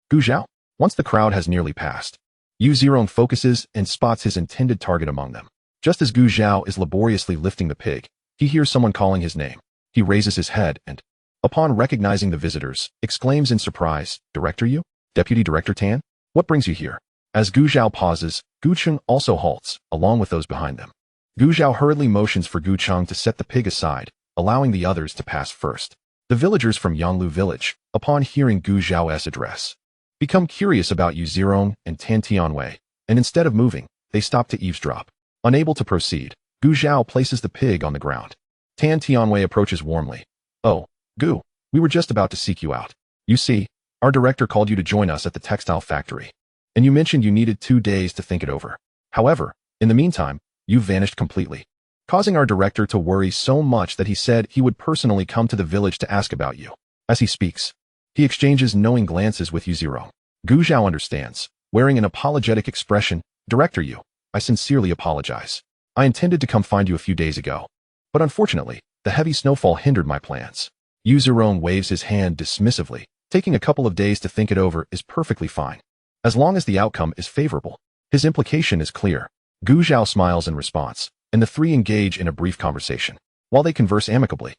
Gu Zhao? Once the crowd has nearly passed, Yu Zerong focuses and spots his intended target among them. Just as Gu Zhao is laboriously lifting the pig, he hears someone calling his name. He raises his head and, upon recognizing the visitors, exclaims in surprise, "Director Yu? Deputy Director Tan? What brings you here?" As Gu Zhao pauses, Gu Cheng also halts, along with those behind them. Gu Zhao hurriedly motions for Gu Cheng to set the pig aside, allowing the others to pass first. The villagers from Yanglu village, upon hearing Gu Zhao's address, become curious about Yu Zerong and Tan Tianwei, and instead of moving, they stop to eavesdrop. Unable to proceed, Gu Zhao places the pig on the ground. Tan Tianwei approaches warmly. "Oh, Gu, we were just about to seek you out. You see, our director called you to join us at the textile factory, and you mentioned you needed 2 days to think it over. However, in the meantime, you vanished completely, causing our director to worry so much that he said he would personally come to the village to ask about you." As he speaks, he exchanges knowing glances with Yu Zerong. Gu Zhao understands, wearing an apologetic expression. "Director Yu, I sincerely apologize. I intended to come find you a few days ago, but unfortunately, the heavy snowfall hindered my plans." Yu Zerong waves his hand dismissively. Taking a couple of days to think it over is perfectly fine, as long as the outcome is favorable. His implication is clear. Gu Zhao smiles in response, and the three engage in a brief conversation. While they converse amicably,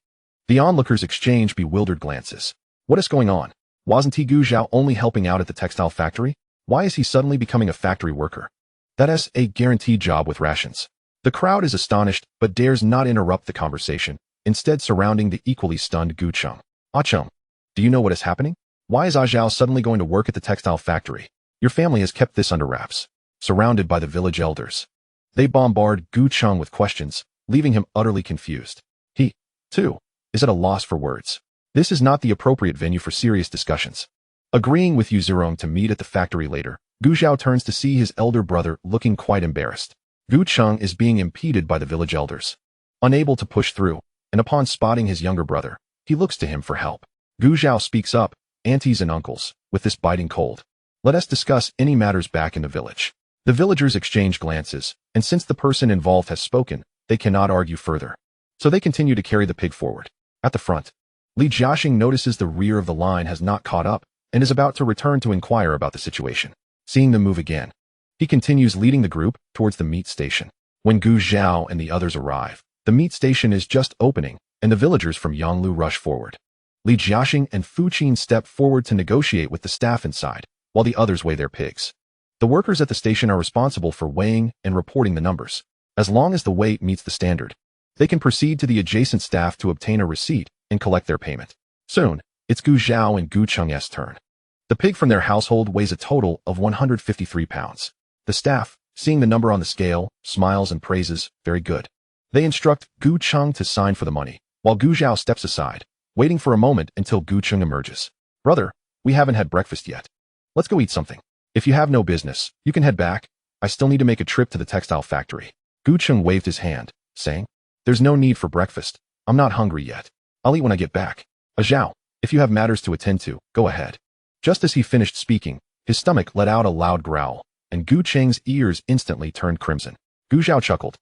the onlookers exchange bewildered glances. What is going on? Wasn't he Gu Zhao only helping out at the textile factory? Why is he suddenly becoming a factory worker? That is a guaranteed job with rations. The crowd is astonished, but dares not interrupt the conversation, instead surrounding the equally stunned Gu Cheng. "Ah Cheng, do you know what is happening? Why is Ah Zhao suddenly going to work at the textile factory? Your family has kept this under wraps." Surrounded by the village elders, they bombard Gu Cheng with questions, leaving him utterly confused. He, too, is at a loss for words. This is not the appropriate venue for serious discussions. Agreeing with Yu Zerong to meet at the factory later, Gu Zhao turns to see his elder brother looking quite embarrassed. Gu Cheng is being impeded by the village elders. Unable to push through, and upon spotting his younger brother, he looks to him for help. Gu Zhao speaks up, "Aunties and uncles, with this biting cold, let us discuss any matters back in the village." The villagers exchange glances, and since the person involved has spoken, they cannot argue further. So they continue to carry the pig forward. At the front, Li Jiaxing notices the rear of the line has not caught up, and is about to return to inquire about the situation. Seeing them move again, he continues leading the group towards the meat station. When Gu Zhao and the others arrive, the meat station is just opening, and the villagers from Yanglu rush forward. Li Jiaxing and Fu Qin step forward to negotiate with the staff inside, while the others weigh their pigs. The workers at the station are responsible for weighing and reporting the numbers. As long as the weight meets the standard, they can proceed to the adjacent staff to obtain a receipt and collect their payment. Soon, it's Gu Zhao and Gu Cheng's turn. The pig from their household weighs a total of 153 pounds. The staff, seeing the number on the scale, smiles and praises, "Very good." They instruct Gu Cheng to sign for the money, while Gu Zhao steps aside, waiting for a moment until Gu Cheng emerges. "Brother, we haven't had breakfast yet. Let's go eat something. If you have no business, you can head back. I still need to make a trip to the textile factory." Gu Cheng waved his hand, saying, "There's no need for breakfast. I'm not hungry yet. I'll eat when I get back. Zhao, if you have matters to attend to, go ahead." Just as he finished speaking, his stomach let out a loud growl, and Gu Cheng's ears instantly turned crimson. Gu Zhao chuckled.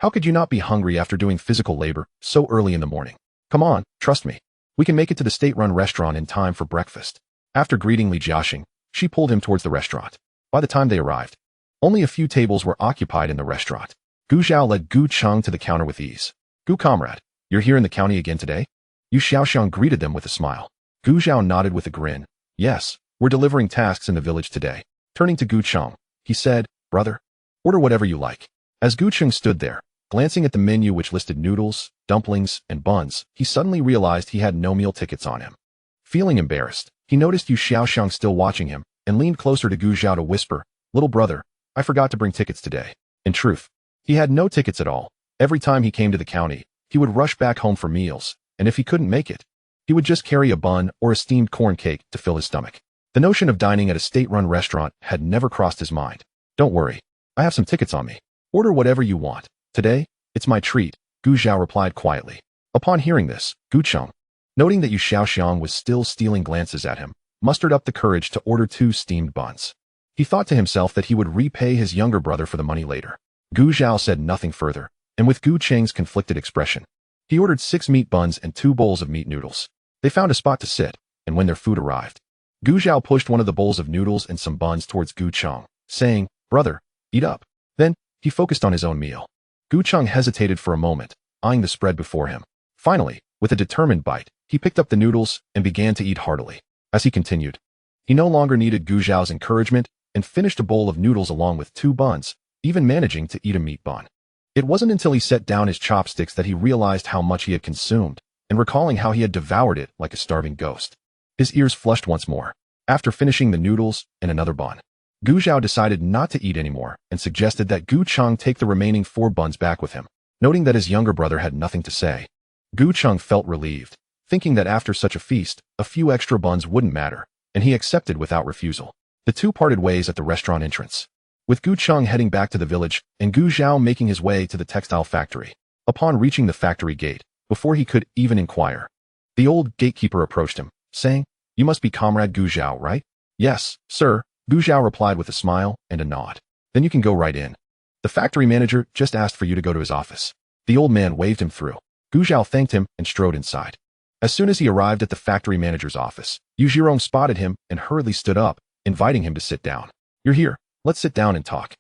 "How could you not be hungry after doing physical labor so early in the morning? Come on, trust me. We can make it to the state-run restaurant in time for breakfast." After greeting Li Jiaxing, she pulled him towards the restaurant. By the time they arrived, only a few tables were occupied in the restaurant. Gu Zhao led Gu Cheng to the counter with ease. "Gu comrade, you're here in the county again today?" Yu Xiaoxiang greeted them with a smile. Gu Zhao nodded with a grin. "Yes, we're delivering tasks in the village today." Turning to Gu Cheng, he said, "Brother, order whatever you like." As Gu Cheng stood there, glancing at the menu which listed noodles, dumplings, and buns, he suddenly realized he had no meal tickets on him. Feeling embarrassed, he noticed Yu Xiaoxiang still watching him, and leaned closer to Gu Zhao to whisper, "Little brother, I forgot to bring tickets today." In truth, he had no tickets at all. Every time he came to the county, he would rush back home for meals, and if he couldn't make it, he would just carry a bun or a steamed corn cake to fill his stomach. The notion of dining at a state-run restaurant had never crossed his mind. "Don't worry, I have some tickets on me. Order whatever you want. Today, it's my treat," Gu Zhao replied quietly. Upon hearing this, Gu Cheng, noting that Yu Xiaoxiang was still stealing glances at him, mustered up the courage to order 2 steamed buns. He thought to himself that he would repay his younger brother for the money later. Gu Zhao said nothing further, and with Gu Cheng's conflicted expression, he ordered 6 meat buns and 2 bowls of meat noodles. They found a spot to sit, and when their food arrived, Gu Zhao pushed one of the bowls of noodles and some buns towards Gu Cheng, saying, "Brother, eat up." Then, he focused on his own meal. Gu Cheng hesitated for a moment, eyeing the spread before him. Finally, with a determined bite, he picked up the noodles and began to eat heartily. As he continued, he no longer needed Gu Zhao's encouragement and finished a bowl of noodles along with 2 buns, even managing to eat a meat bun. It wasn't until he set down his chopsticks that he realized how much he had consumed, and recalling how he had devoured it like a starving ghost. His ears flushed once more. After finishing the noodles and another bun, Gu Zhao decided not to eat anymore and suggested that Gu Cheng take the remaining 4 buns back with him. Noting that his younger brother had nothing to say, Gu Cheng felt relieved, thinking that after such a feast, a few extra buns wouldn't matter, and he accepted without refusal. The two parted ways at the restaurant entrance, with Gu Cheng heading back to the village and Gu Zhao making his way to the textile factory. Upon reaching the factory gate, before he could even inquire, the old gatekeeper approached him, saying, "You must be Comrade Gu Zhao, right?" "Yes, sir," Gu Zhao replied with a smile and a nod. "Then you can go right in. The factory manager just asked for you to go to his office." The old man waved him through. Gu Zhao thanked him and strode inside. As soon as he arrived at the factory manager's office, Yu Zhirong spotted him and hurriedly stood up, inviting him to sit down. "You're here. Let's sit down and talk."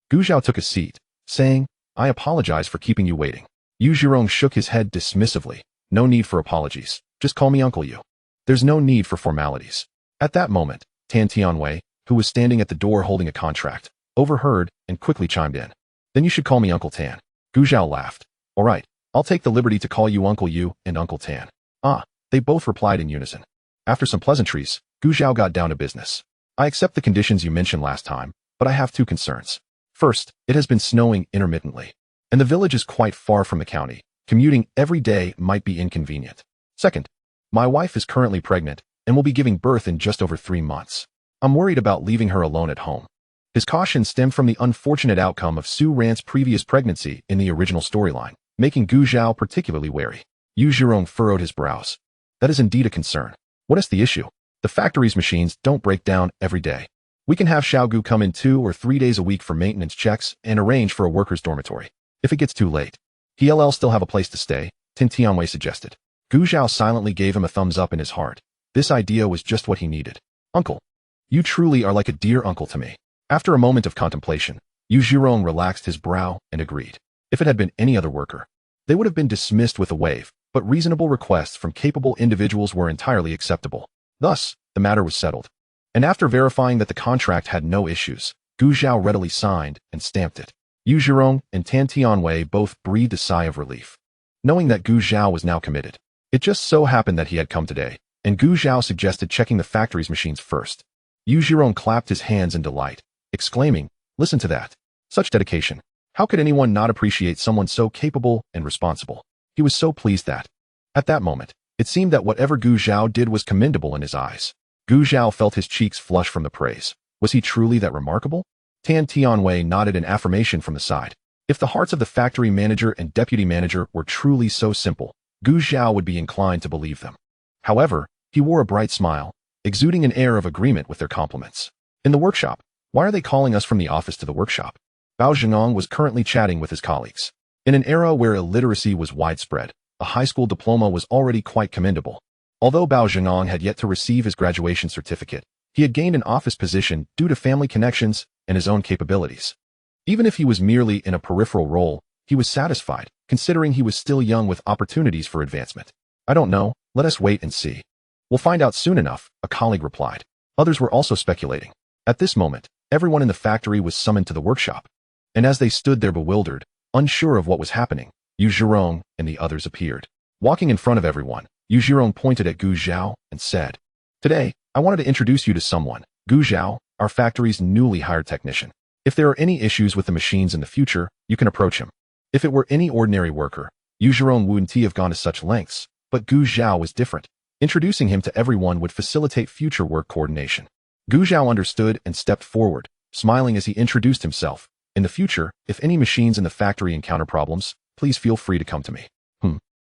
Gu Zhao took a seat, saying, "I apologize for keeping you waiting." Yu Zhirong shook his head dismissively. "No need for apologies. Just call me Uncle Yu. There's no need for formalities." At that moment, Tan Tianwei, who was standing at the door holding a contract, overheard and quickly chimed in. "Then you should call me Uncle Tan." Gu Zhao laughed. "All right, I'll take the liberty to call you Uncle Yu and Uncle Tan." "Ah," they both replied in unison. After some pleasantries, Gu Zhao got down to business. "I accept the conditions you mentioned last time, but I have 2 concerns. First, it has been snowing intermittently, and the village is quite far from the county. Commuting every day might be inconvenient. Second, my wife is currently pregnant and will be giving birth in just over 3 months. I'm worried about leaving her alone at home." His caution stemmed from the unfortunate outcome of Su Ran's previous pregnancy in the original storyline, making Gu Zhao particularly wary. Yu Zhirong furrowed his brows. "That is indeed a concern. What is the issue?" "The factory's machines don't break down every day. We can have Xiaogu come in 2 or 3 days a week for maintenance checks and arrange for a worker's dormitory. If it gets too late, he'll still have a place to stay," Tin Tianwei suggested. Gu Zhao silently gave him a thumbs up in his heart. This idea was just what he needed. "Uncle, you truly are like a dear uncle to me." After a moment of contemplation, Yu Zhirong relaxed his brow and agreed. If it had been any other worker, they would have been dismissed with a wave, but reasonable requests from capable individuals were entirely acceptable. Thus, the matter was settled. And after verifying that the contract had no issues, Gu Zhao readily signed and stamped it. Yu Zhirong and Tan Tianwei both breathed a sigh of relief, knowing that Gu Zhao was now committed. It just so happened that he had come today, and Gu Zhao suggested checking the factory's machines first. Yu Zhirong clapped his hands in delight, exclaiming, "Listen to that. Such dedication. How could anyone not appreciate someone so capable and responsible?" He was so pleased that, at that moment, it seemed that whatever Gu Zhao did was commendable in his eyes. Gu Zhao felt his cheeks flush from the praise. Was he truly that remarkable? Tan Tianwei nodded in affirmation from the side. If the hearts of the factory manager and deputy manager were truly so simple, Gu Zhao would be inclined to believe them. However, he wore a bright smile, exuding an air of agreement with their compliments. "In the workshop. Why are they calling us from the office to the workshop?" Bao Zhengong was currently chatting with his colleagues. In an era where illiteracy was widespread, a high school diploma was already quite commendable. Although Bao Zhengong had yet to receive his graduation certificate, he had gained an office position due to family connections and his own capabilities. Even if he was merely in a peripheral role, he was satisfied, considering he was still young with opportunities for advancement. "I don't know, let us wait and see." "We'll find out soon enough," a colleague replied. Others were also speculating. At this moment, everyone in the factory was summoned to the workshop. And as they stood there bewildered, unsure of what was happening, Yu Zhirong and the others appeared. Walking in front of everyone, Yu Zhirong pointed at Gu Zhao and said, "Today, I wanted to introduce you to someone, Gu Zhao, our factory's newly hired technician. If there are any issues with the machines in the future, you can approach him." If it were any ordinary worker, Yu Zhirong wouldn't have gone to such lengths, but Gu Zhao was different. Introducing him to everyone would facilitate future work coordination. Gu Zhao understood and stepped forward, smiling as he introduced himself. "In the future, if any machines in the factory encounter problems, please feel free to come to me."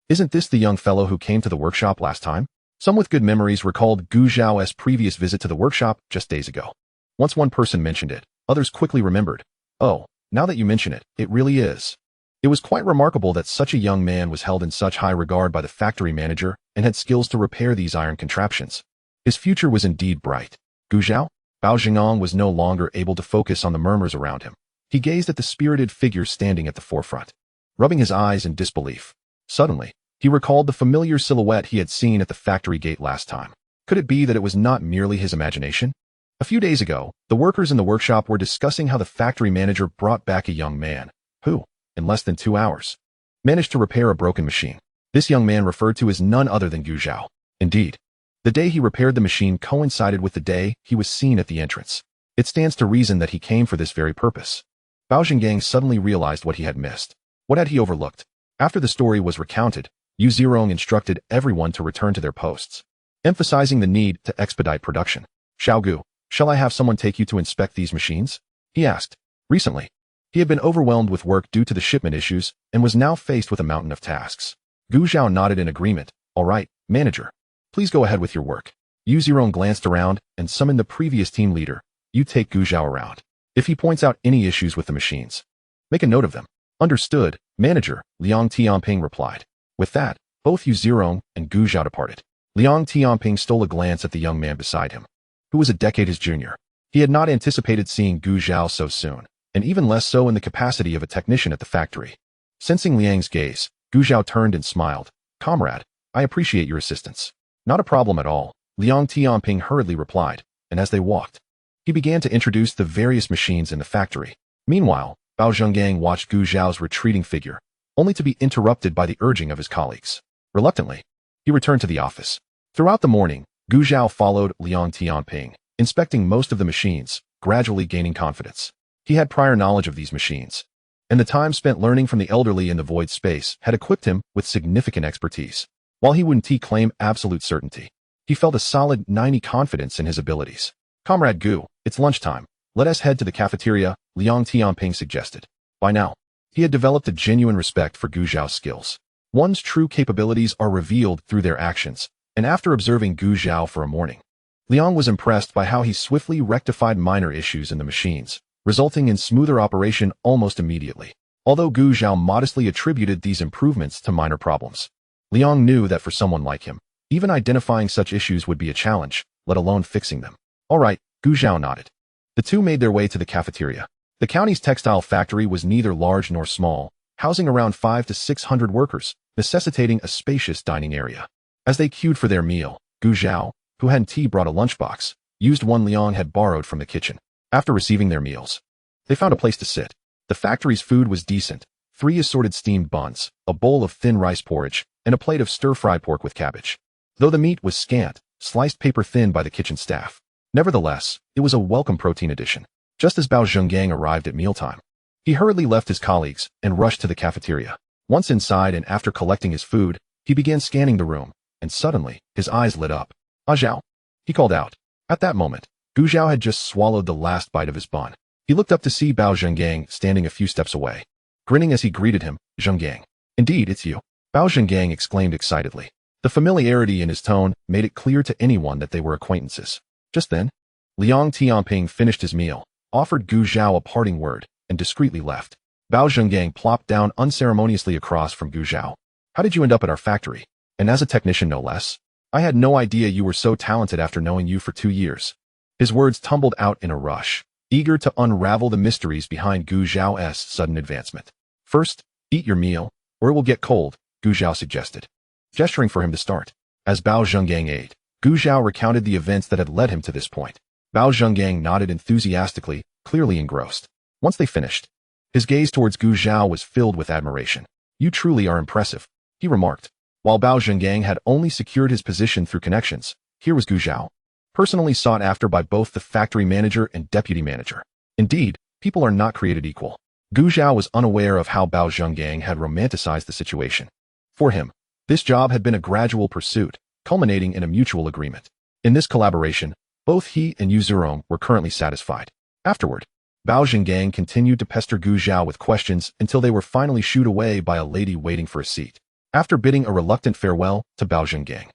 Isn't this the young fellow who came to the workshop last time?" Some with good memories recalled Gu Zhao's previous visit to the workshop just days ago. Once one person mentioned it, others quickly remembered. Oh, now that you mention it, it really is. It was quite remarkable that such a young man was held in such high regard by the factory manager and had skills to repair these iron contraptions. His future was indeed bright. Gu Zhao? Bao Zhengong was no longer able to focus on the murmurs around him. He gazed at the spirited figure standing at the forefront, rubbing his eyes in disbelief. Suddenly, he recalled the familiar silhouette he had seen at the factory gate last time. Could it be that it was not merely his imagination? A few days ago, the workers in the workshop were discussing how the factory manager brought back a young man who, in less than 2 hours, managed to repair a broken machine. This young man referred to as none other than Gu Zhao. Indeed, the day he repaired the machine coincided with the day he was seen at the entrance. It stands to reason that he came for this very purpose. Bao Zhengang suddenly realized what he had missed. What had he overlooked? After the story was recounted, Yu Zirong instructed everyone to return to their posts, emphasizing the need to expedite production. Xiao Gu, shall I have someone take you to inspect these machines? He asked. Recently, he had been overwhelmed with work due to the shipment issues and was now faced with a mountain of tasks. Gu Zhao nodded in agreement. All right, manager. Please go ahead with your work. Yu Zirong glanced around and summoned the previous team leader. You take Gu Zhao around. If he points out any issues with the machines, make a note of them. Understood, manager, Liang Tianping replied. With that, both Yu Zirong and Gu Zhao departed. Liang Tianping stole a glance at the young man beside him, who was a decade his junior. He had not anticipated seeing Gu Zhao so soon, and even less so in the capacity of a technician at the factory. Sensing Liang's gaze, Gu Zhao turned and smiled. Comrade, I appreciate your assistance. Not a problem at all, Liang Tianping hurriedly replied, and as they walked, he began to introduce the various machines in the factory. Meanwhile, Bao Zhengang watched Gu Zhao's retreating figure, only to be interrupted by the urging of his colleagues. Reluctantly, he returned to the office. Throughout the morning, Gu Zhao followed Liang Tianping, inspecting most of the machines, gradually gaining confidence. He had prior knowledge of these machines, and the time spent learning from the elderly in the void space had equipped him with significant expertise. While he wouldn't claim absolute certainty, he felt a solid 90% confidence in his abilities. Comrade Gu, it's lunchtime. Let us head to the cafeteria, Liang Tianping suggested. By now, he had developed a genuine respect for Gu Zhao's skills. One's true capabilities are revealed through their actions, and after observing Gu Zhao for a morning, Liang was impressed by how he swiftly rectified minor issues in the machines, resulting in smoother operation almost immediately. Although Gu Zhao modestly attributed these improvements to minor problems, Liang knew that for someone like him, even identifying such issues would be a challenge, let alone fixing them. All right, Gu Zhao nodded. The two made their way to the cafeteria. The county's textile factory was neither large nor small, housing around 500 to 600 workers, necessitating a spacious dining area. As they queued for their meal, Gu Zhao, who had brought a lunchbox, used one Liang had borrowed from the kitchen. After receiving their meals, they found a place to sit. The factory's food was decent: 3 assorted steamed buns, a bowl of thin rice porridge, and a plate of stir-fried pork with cabbage. Though the meat was scant, sliced paper-thin by the kitchen staff, nevertheless, it was a welcome protein addition. Just as Bao Zhengang arrived at mealtime, he hurriedly left his colleagues and rushed to the cafeteria. Once inside and after collecting his food, he began scanning the room, and suddenly, his eyes lit up. "Ah, Zhao," he called out. At that moment, Gu Zhao had just swallowed the last bite of his bun. He looked up to see Bao Zhengang standing a few steps away, grinning as he greeted him. "Zhengang, indeed, it's you," Bao Zhengang exclaimed excitedly. The familiarity in his tone made it clear to anyone that they were acquaintances. Just then, Liang Tianping finished his meal, offered Gu Zhao a parting word, and discreetly left. Bao Zhengang plopped down unceremoniously across from Gu Zhao. "How did you end up at our factory? And as a technician no less? I had no idea you were so talented after knowing you for 2 years." His words tumbled out in a rush, eager to unravel the mysteries behind Gu Zhao's sudden advancement. "First, eat your meal, or it will get cold," Gu Zhao suggested, gesturing for him to start. As Bao Zhengang ate, Gu Zhao recounted the events that had led him to this point. Bao Zhengang nodded enthusiastically, clearly engrossed. Once they finished, his gaze towards Gu Zhao was filled with admiration. "You truly are impressive," he remarked. While Bao Zhengang had only secured his position through connections, here was Gu Zhao, personally sought after by both the factory manager and deputy manager. Indeed, people are not created equal. Gu Zhao was unaware of how Bao Zhengang had romanticized the situation. For him, this job had been a gradual pursuit, culminating in a mutual agreement. In this collaboration, both he and Yu Zirong were currently satisfied. Afterward, Bao Zhengang continued to pester Gu Zhao with questions until they were finally shooed away by a lady waiting for a seat. After bidding a reluctant farewell to Bao Zhengang,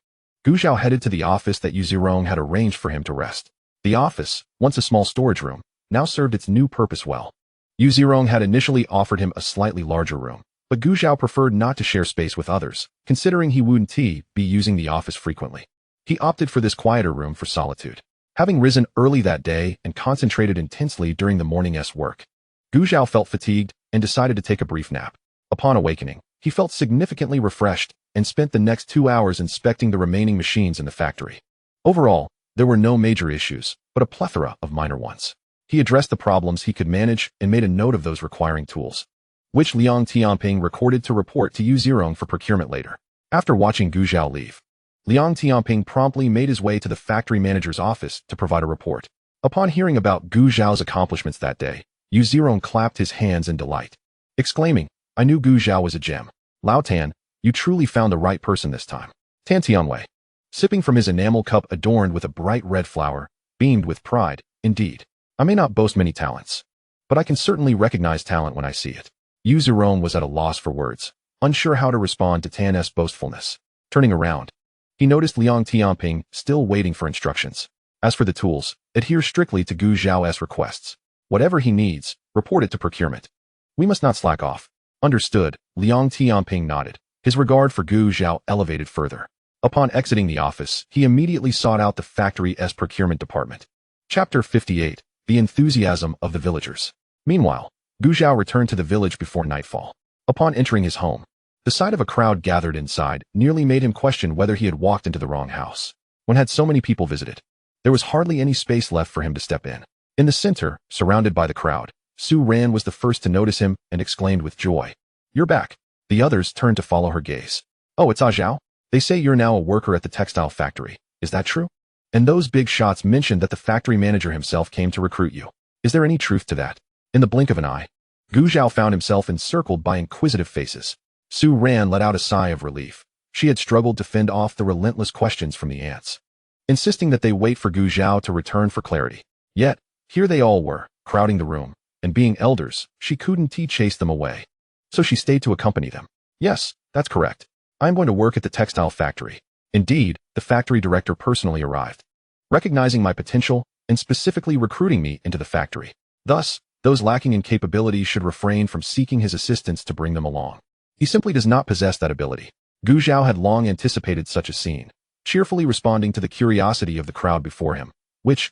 Gu Zhao headed to the office that Yu Zirong had arranged for him to rest. The office, once a small storage room, now served its new purpose well. Yu Zirong had initially offered him a slightly larger room, but Gu Zhao preferred not to share space with others, considering he wouldn't be using the office frequently. He opted for this quieter room for solitude. Having risen early that day and concentrated intensely during the morning's work, Gu Zhao felt fatigued and decided to take a brief nap. Upon awakening, he felt significantly refreshed and spent the next 2 hours inspecting the remaining machines in the factory. Overall, there were no major issues, but a plethora of minor ones. He addressed the problems he could manage and made a note of those requiring tools, which Liang Tianping recorded to report to Yu Zirong for procurement later. After watching Gu Zhao leave, Liang Tianping promptly made his way to the factory manager's office to provide a report. Upon hearing about Gu Zhao's accomplishments that day, Yu Zirong clapped his hands in delight, exclaiming, "I knew Gu Zhao was a gem. Lao Tan, you truly found the right person this time." Tan Tianwei, sipping from his enamel cup adorned with a bright red flower, beamed with pride. "Indeed, I may not boast many talents, but I can certainly recognize talent when I see it." Yu Zirong was at a loss for words, unsure how to respond to Tan's boastfulness. Turning around, he noticed Liang Tianping still waiting for instructions. As for the tools, adhere strictly to Gu Zhao's requests. Whatever he needs, report it to procurement. We must not slack off. Understood, Liang Tianping nodded. His regard for Gu Zhao elevated further. Upon exiting the office, he immediately sought out the factory's procurement department. Chapter 58, The Enthusiasm of the Villagers. Meanwhile, Gu Zhao returned to the village before nightfall. Upon entering his home, the sight of a crowd gathered inside nearly made him question whether he had walked into the wrong house. When had so many people visited, there was hardly any space left for him to step in. In the center, surrounded by the crowd, Su Ran was the first to notice him and exclaimed with joy, "You're back." The others turned to follow her gaze. "Oh, it's Zhao? They say you're now a worker at the textile factory. Is that true? And those big shots mentioned that the factory manager himself came to recruit you. Is there any truth to that?" In the blink of an eye, Gu Zhao found himself encircled by inquisitive faces. Su Ran let out a sigh of relief. She had struggled to fend off the relentless questions from the ants, insisting that they wait for Gu Zhao to return for clarity. Yet, here they all were, crowding the room, and being elders, she couldn't chase them away. So she stayed to accompany them. "Yes, that's correct. I'm going to work at the textile factory." Indeed, the factory director personally arrived, recognizing my potential and specifically recruiting me into the factory. Thus, those lacking in capabilities should refrain from seeking his assistance to bring them along. He simply does not possess that ability. Gu Zhao had long anticipated such a scene, cheerfully responding to the curiosity of the crowd before him, which,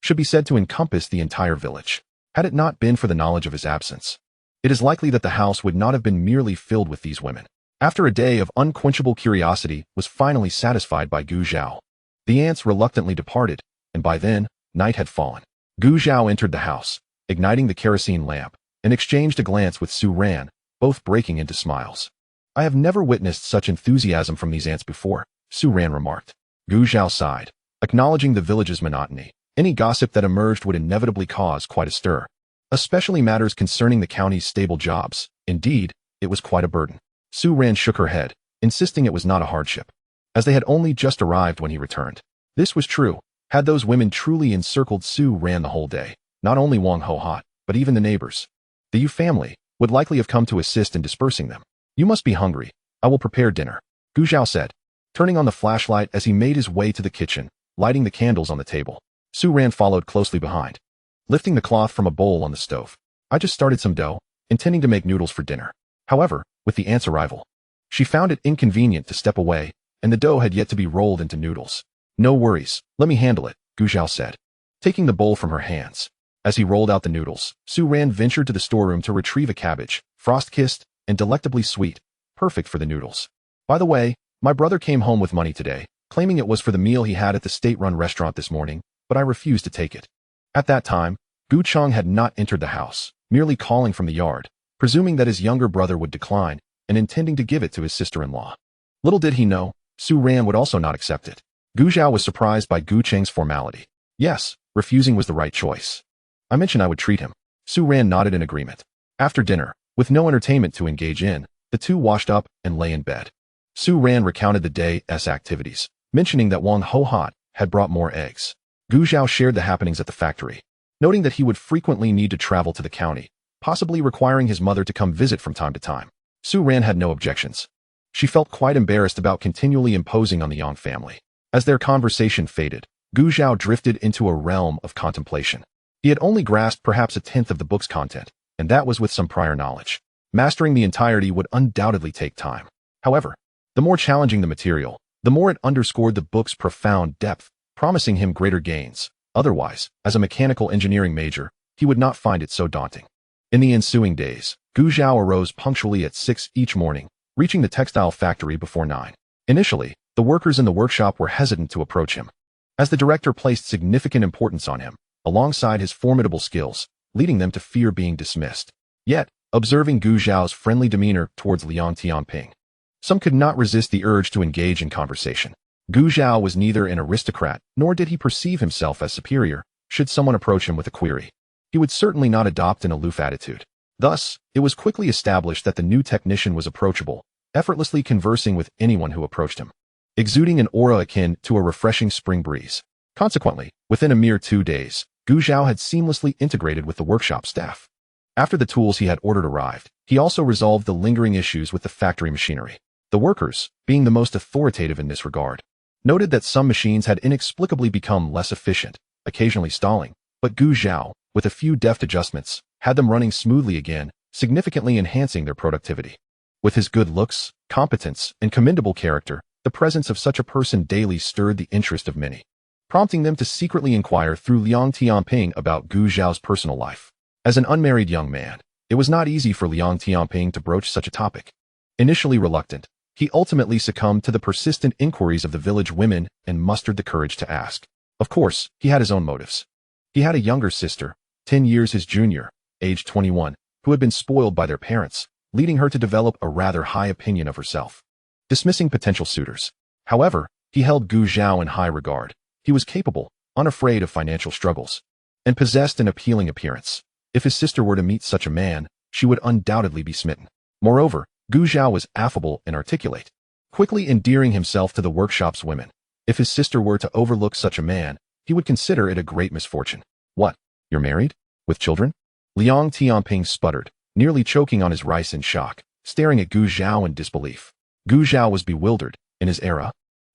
should be said to encompass the entire village. Had it not been for the knowledge of his absence, it is likely that the house would not have been merely filled with these women. After a day of unquenchable curiosity was finally satisfied by Gu Zhao, the ants reluctantly departed, and by then, night had fallen. Gu Zhao entered the house, igniting the kerosene lamp, and exchanged a glance with Su Ran, both breaking into smiles. "I have never witnessed such enthusiasm from these ants before," Su Ran remarked. Gu Zhao sighed, acknowledging the village's monotony. Any gossip that emerged would inevitably cause quite a stir, especially matters concerning the county's stable jobs. Indeed, it was quite a burden. Su Ran shook her head, insisting it was not a hardship, as they had only just arrived when he returned. This was true. Had those women truly encircled Su Ran the whole day, not only Wang Ho-Hot, but even the neighbors, the Yu family, would likely have come to assist in dispersing them. "You must be hungry. I will prepare dinner," Gu Zhao said, turning on the flashlight as he made his way to the kitchen, lighting the candles on the table. Su Ran followed closely behind, lifting the cloth from a bowl on the stove. "I just started some dough, intending to make noodles for dinner." However, with the aunt's arrival, she found it inconvenient to step away, and the dough had yet to be rolled into noodles. "No worries, let me handle it," Gu Zhao said, taking the bowl from her hands. As he rolled out the noodles, Su Ran ventured to the storeroom to retrieve a cabbage, frost-kissed and delectably sweet, perfect for the noodles. "By the way, my brother came home with money today, claiming it was for the meal he had at the state-run restaurant this morning, but I refused to take it." At that time, Gu Cheng had not entered the house, merely calling from the yard, presuming that his younger brother would decline, and intending to give it to his sister-in-law. Little did he know, Su Ran would also not accept it. Gu Zhao was surprised by Gu Cheng's formality. Yes, refusing was the right choice. "I mentioned I would treat him." Su Ran nodded in agreement. After dinner, with no entertainment to engage in, the two washed up and lay in bed. Su Ran recounted the day's activities, mentioning that Wang Ho-Hot had brought more eggs. Gu Zhao shared the happenings at the factory, noting that he would frequently need to travel to the county, possibly requiring his mother to come visit from time to time. Su Ran had no objections. She felt quite embarrassed about continually imposing on the Yang family. As their conversation faded, Gu Zhao drifted into a realm of contemplation. He had only grasped perhaps a tenth of the book's content, and that was with some prior knowledge. Mastering the entirety would undoubtedly take time. However, the more challenging the material, the more it underscored the book's profound depth, promising him greater gains. Otherwise, as a mechanical engineering major, he would not find it so daunting. In the ensuing days, Gu Zhao arose punctually at 6 each morning, reaching the textile factory before 9. Initially, the workers in the workshop were hesitant to approach him, as the director placed significant importance on him, alongside his formidable skills, leading them to fear being dismissed. Yet, observing Gu Zhao's friendly demeanor towards Liang Tianping, some could not resist the urge to engage in conversation. Gu Zhao was neither an aristocrat, nor did he perceive himself as superior. Should someone approach him with a query, he would certainly not adopt an aloof attitude. Thus, it was quickly established that the new technician was approachable, effortlessly conversing with anyone who approached him, exuding an aura akin to a refreshing spring breeze. Consequently, within a mere 2 days, Gu Zhao had seamlessly integrated with the workshop staff. After the tools he had ordered arrived, he also resolved the lingering issues with the factory machinery. The workers, being the most authoritative in this regard, noted that some machines had inexplicably become less efficient, occasionally stalling, but Gu Zhao, with a few deft adjustments, had them running smoothly again, significantly enhancing their productivity. With his good looks, competence, and commendable character, the presence of such a person daily stirred the interest of many, prompting them to secretly inquire through Liang Tianping about Gu Zhao's personal life. As an unmarried young man, it was not easy for Liang Tianping to broach such a topic. Initially reluctant, he ultimately succumbed to the persistent inquiries of the village women and mustered the courage to ask. Of course, he had his own motives. He had a younger sister, 10 years his junior, aged 21, who had been spoiled by their parents, leading her to develop a rather high opinion of herself. Dismissing potential suitors. However, he held Gu Zhao in high regard. He was capable, unafraid of financial struggles, and possessed an appealing appearance. If his sister were to meet such a man, she would undoubtedly be smitten. Moreover, Gu Zhao was affable and articulate, quickly endearing himself to the workshop's women. If his sister were to overlook such a man, he would consider it a great misfortune. What? You're married? With children? Liang Tianping sputtered, nearly choking on his rice in shock, staring at Gu Zhao in disbelief. Gu Zhao was bewildered. In his era,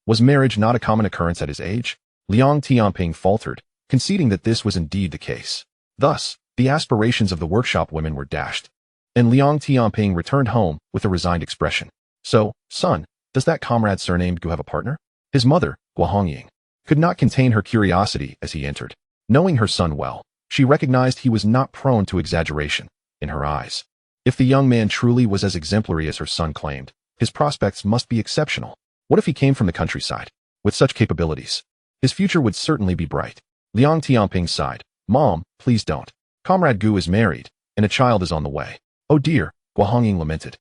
was marriage not a common occurrence at his age? Liang Tianping faltered, conceding that this was indeed the case. Thus, the aspirations of the workshop women were dashed, and Liang Tianping returned home with a resigned expression. So, son, does that comrade surnamed Gu have a partner? His mother, Guohongying, could not contain her curiosity as he entered. Knowing her son well, she recognized he was not prone to exaggeration. In her eyes, if the young man truly was as exemplary as her son claimed, his prospects must be exceptional. What if he came from the countryside? With such capabilities, his future would certainly be bright. Liang Tianping sighed. Mom, please don't. Comrade Gu is married, and a child is on the way. Oh dear, Guohongying lamented.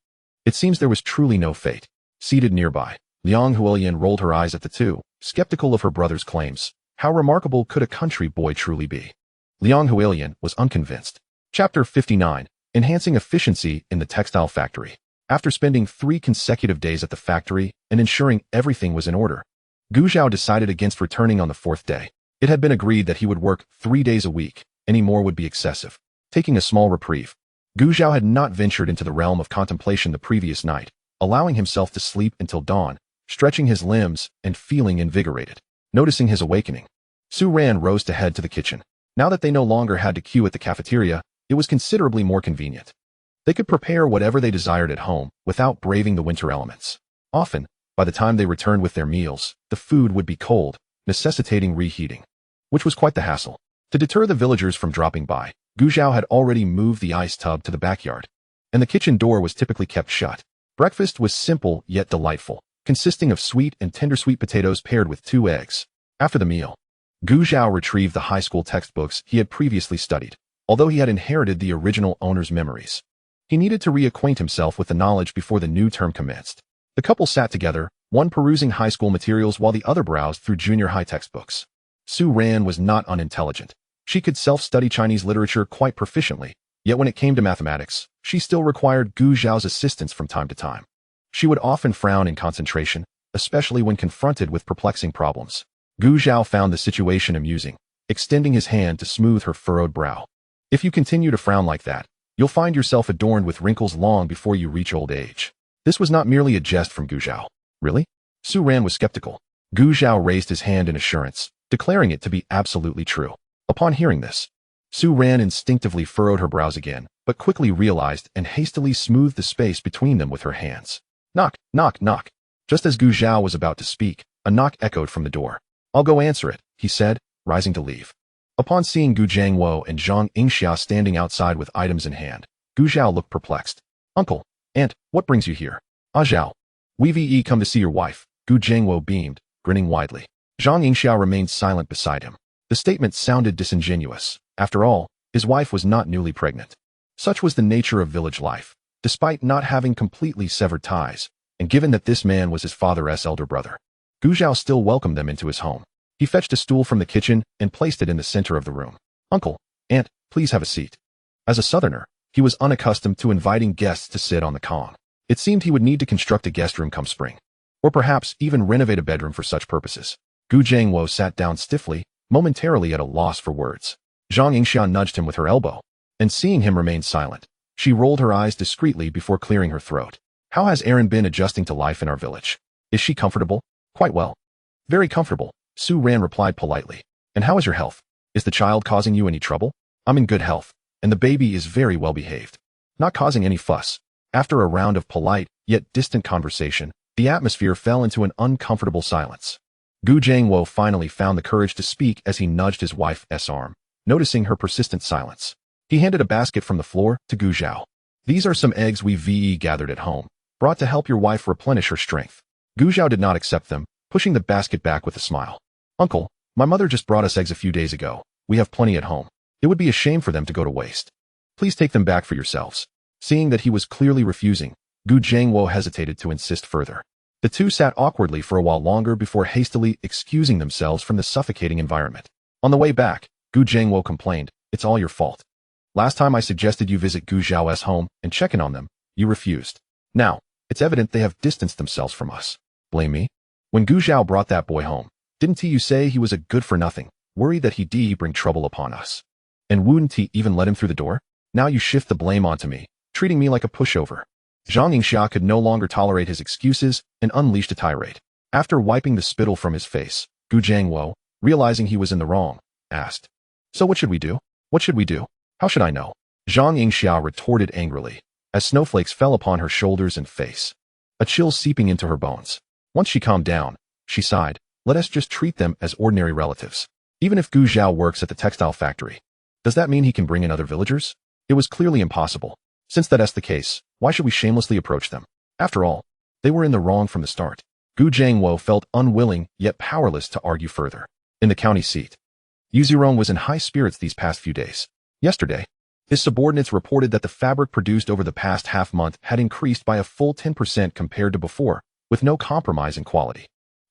It seems there was truly no fate. Seated nearby, Liang Huolian rolled her eyes at the two, skeptical of her brother's claims. How remarkable could a country boy truly be? Liang Huolian was unconvinced. Chapter 59. Enhancing Efficiency in the Textile Factory. After spending 3 consecutive days at the factory and ensuring everything was in order, Gu Zhao decided against returning on the 4th day. It had been agreed that he would work 3 days a week. Any more would be excessive. Taking a small reprieve, Gu Zhao had not ventured into the realm of contemplation the previous night, allowing himself to sleep until dawn, stretching his limbs and feeling invigorated. Noticing his awakening, Su Ran rose to head to the kitchen. Now that they no longer had to queue at the cafeteria, it was considerably more convenient. They could prepare whatever they desired at home without braving the winter elements. Often, by the time they returned with their meals, the food would be cold, necessitating reheating, which was quite the hassle. To deter the villagers from dropping by, Gu Zhao had already moved the ice tub to the backyard, and the kitchen door was typically kept shut. Breakfast was simple yet delightful, consisting of sweet and tender sweet potatoes paired with 2 eggs. After the meal, Gu Zhao retrieved the high school textbooks he had previously studied. Although he had inherited the original owner's memories, he needed to reacquaint himself with the knowledge before the new term commenced. The couple sat together, one perusing high school materials while the other browsed through junior high textbooks. Su Ran was not unintelligent. She could self-study Chinese literature quite proficiently, yet when it came to mathematics, she still required Gu Zhao's assistance from time to time. She would often frown in concentration, especially when confronted with perplexing problems. Gu Zhao found the situation amusing, extending his hand to smooth her furrowed brow. If you continue to frown like that, you'll find yourself adorned with wrinkles long before you reach old age. This was not merely a jest from Gu Zhao. Really? Su Ran was skeptical. Gu Zhao raised his hand in assurance, declaring it to be absolutely true. Upon hearing this, Su Ran instinctively furrowed her brows again, but quickly realized and hastily smoothed the space between them with her hands. Knock, knock, knock. Just as Gu Zhao was about to speak, a knock echoed from the door. I'll go answer it, he said, rising to leave. Upon seeing Gu Jiangwo and Zhang Yingxia standing outside with items in hand, Gu Zhao looked perplexed. Uncle, aunt, what brings you here? Ah Zhao. We've come to see your wife. Gu Jiangwo beamed, grinning widely. Zhang Yingxia remained silent beside him. The statement sounded disingenuous. After all, his wife was not newly pregnant. Such was the nature of village life, despite not having completely severed ties, and given that this man was his father's elder brother. Gu Zhao still welcomed them into his home. He fetched a stool from the kitchen and placed it in the center of the room. Uncle, aunt, please have a seat. As a southerner, he was unaccustomed to inviting guests to sit on the kong. It seemed he would need to construct a guest room come spring, or perhaps even renovate a bedroom for such purposes. Gu Jiangwo sat down stiffly, momentarily at a loss for words. Zhang Yingxia nudged him with her elbow, and seeing him remain silent, she rolled her eyes discreetly before clearing her throat. How has Erin been adjusting to life in our village? Is she comfortable? Quite well. Very comfortable, Su Ran replied politely. And how is your health? Is the child causing you any trouble? I'm in good health, and the baby is very well behaved. Not causing any fuss. After a round of polite, yet distant conversation, the atmosphere fell into an uncomfortable silence. Gu Jiangwo finally found the courage to speak as he nudged his wife's arm, noticing her persistent silence. He handed a basket from the floor to Gu Zhao. These are some eggs we've gathered at home, brought to help your wife replenish her strength. Gu Zhao did not accept them, pushing the basket back with a smile. Uncle, my mother just brought us eggs a few days ago. We have plenty at home. It would be a shame for them to go to waste. Please take them back for yourselves. Seeing that he was clearly refusing, Gu Jiangwo hesitated to insist further. The two sat awkwardly for a while longer before hastily excusing themselves from the suffocating environment. On the way back, Gu Jiangwo complained, "It's all your fault. Last time I suggested you visit Gu Zhao's home and check in on them, you refused. Now, it's evident they have distanced themselves from us. Blame me? When Gu Zhao brought that boy home, didn't you say he was a good-for-nothing, worried that he'd bring trouble upon us? And wouldn't he even let him through the door? Now you shift the blame onto me, treating me like a pushover." Zhang Yingxia could no longer tolerate his excuses and unleashed a tirade. After wiping the spittle from his face, Gu Jiangwo, realizing he was in the wrong, asked, "So what should we do? What should we do? How should I know?" Zhang Yingxia retorted angrily, as snowflakes fell upon her shoulders and face, a chill seeping into her bones. Once she calmed down, she sighed, "Let us just treat them as ordinary relatives. Even if Gu Zhao works at the textile factory, does that mean he can bring in other villagers? It was clearly impossible. Since that's the case, why should we shamelessly approach them? After all, they were in the wrong from the start." Gu Jiangwo felt unwilling yet powerless to argue further. In the county seat, Yu Zirong was in high spirits these past few days. Yesterday, his subordinates reported that the fabric produced over the past half-month had increased by a full 10% compared to before, with no compromise in quality.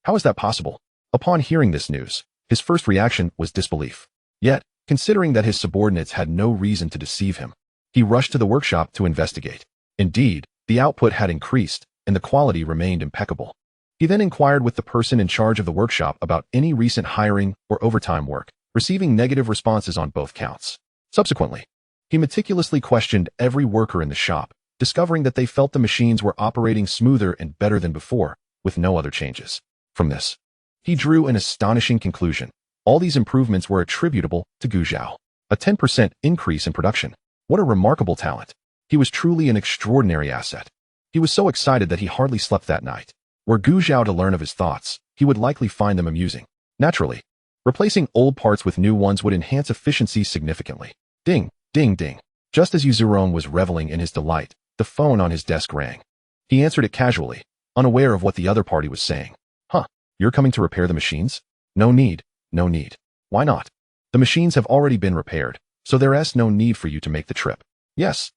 How is that possible? Upon hearing this news, his first reaction was disbelief. Yet, considering that his subordinates had no reason to deceive him, he rushed to the workshop to investigate. Indeed, the output had increased, and the quality remained impeccable. He then inquired with the person in charge of the workshop about any recent hiring or overtime work, receiving negative responses on both counts. Subsequently, he meticulously questioned every worker in the shop, discovering that they felt the machines were operating smoother and better than before, with no other changes. From this, he drew an astonishing conclusion. All these improvements were attributable to Gu Zhao. A 10% increase in production. What a remarkable talent. He was truly an extraordinary asset. He was so excited that he hardly slept that night. Were Gu Zhao to learn of his thoughts, he would likely find them amusing. Naturally, replacing old parts with new ones would enhance efficiency significantly. Ding, ding, ding. Just as Yu Zirong was reveling in his delight, the phone on his desk rang. He answered it casually, unaware of what the other party was saying. "Huh, you're coming to repair the machines? No need, no need. Why not? The machines have already been repaired, so there's no need for you to make the trip." Yes,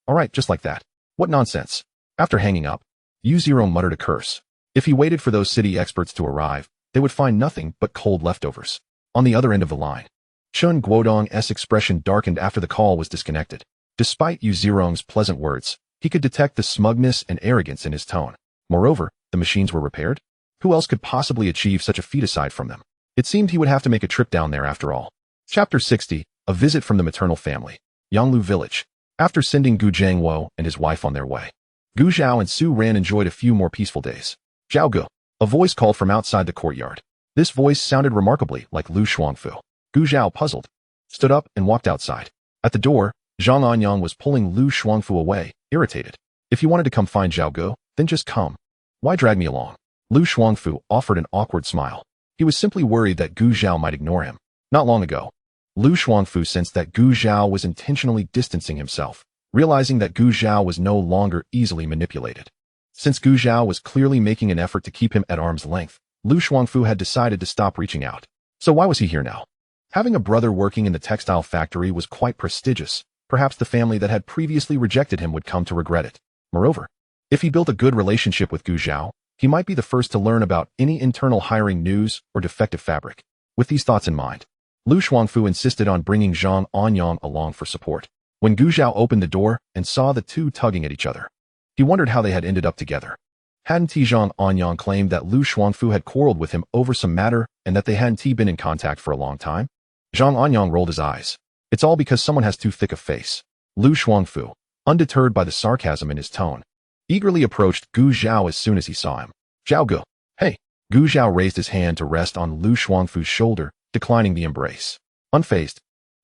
all right, just like that. What nonsense. After hanging up, Yu Zirong muttered a curse. If he waited for those city experts to arrive, they would find nothing but cold leftovers. On the other end of the line, Chun Guodong's expression darkened after the call was disconnected. Despite Yu Zirong's pleasant words, he could detect the smugness and arrogance in his tone. Moreover, the machines were repaired? Who else could possibly achieve such a feat aside from them? It seemed he would have to make a trip down there after all. Chapter 60, A Visit from the Maternal Family. Yanglu Village. After sending Gu Jiangwo and his wife on their way, Gu Zhao and Su Ran enjoyed a few more peaceful days. Zhao Gu. A voice called from outside the courtyard. This voice sounded remarkably like Lu Shuangfu. Gu Zhao, puzzled, stood up and walked outside. At the door, Zhang Anyang was pulling Lu Shuangfu away, irritated. If you wanted to come find Zhao Gu, then just come. Why drag me along? Lu Shuangfu offered an awkward smile. He was simply worried that Gu Zhao might ignore him. Not long ago, Lu Shuangfu sensed that Gu Zhao was intentionally distancing himself, realizing that Gu Zhao was no longer easily manipulated. Since Gu Zhao was clearly making an effort to keep him at arm's length, Lu Shuangfu had decided to stop reaching out. So why was he here now? Having a brother working in the textile factory was quite prestigious. Perhaps the family that had previously rejected him would come to regret it. Moreover, if he built a good relationship with Gu Zhao, he might be the first to learn about any internal hiring news or defective fabric. With these thoughts in mind, Lu Shuangfu insisted on bringing Zhang Anyang along for support. When Gu Zhao opened the door and saw the two tugging at each other, he wondered how they had ended up together. Hadn't Zhang Anyang claimed that Lu Shuangfu had quarreled with him over some matter and that they hadn't been in contact for a long time? Zhang Anyang rolled his eyes. It's all because someone has too thick a face. Lu Shuangfu, undeterred by the sarcasm in his tone, eagerly approached Gu Zhao as soon as he saw him. Zhao Gu. Hey. Gu Zhao raised his hand to rest on Lu Shuangfu's shoulder, declining the embrace. Unfazed,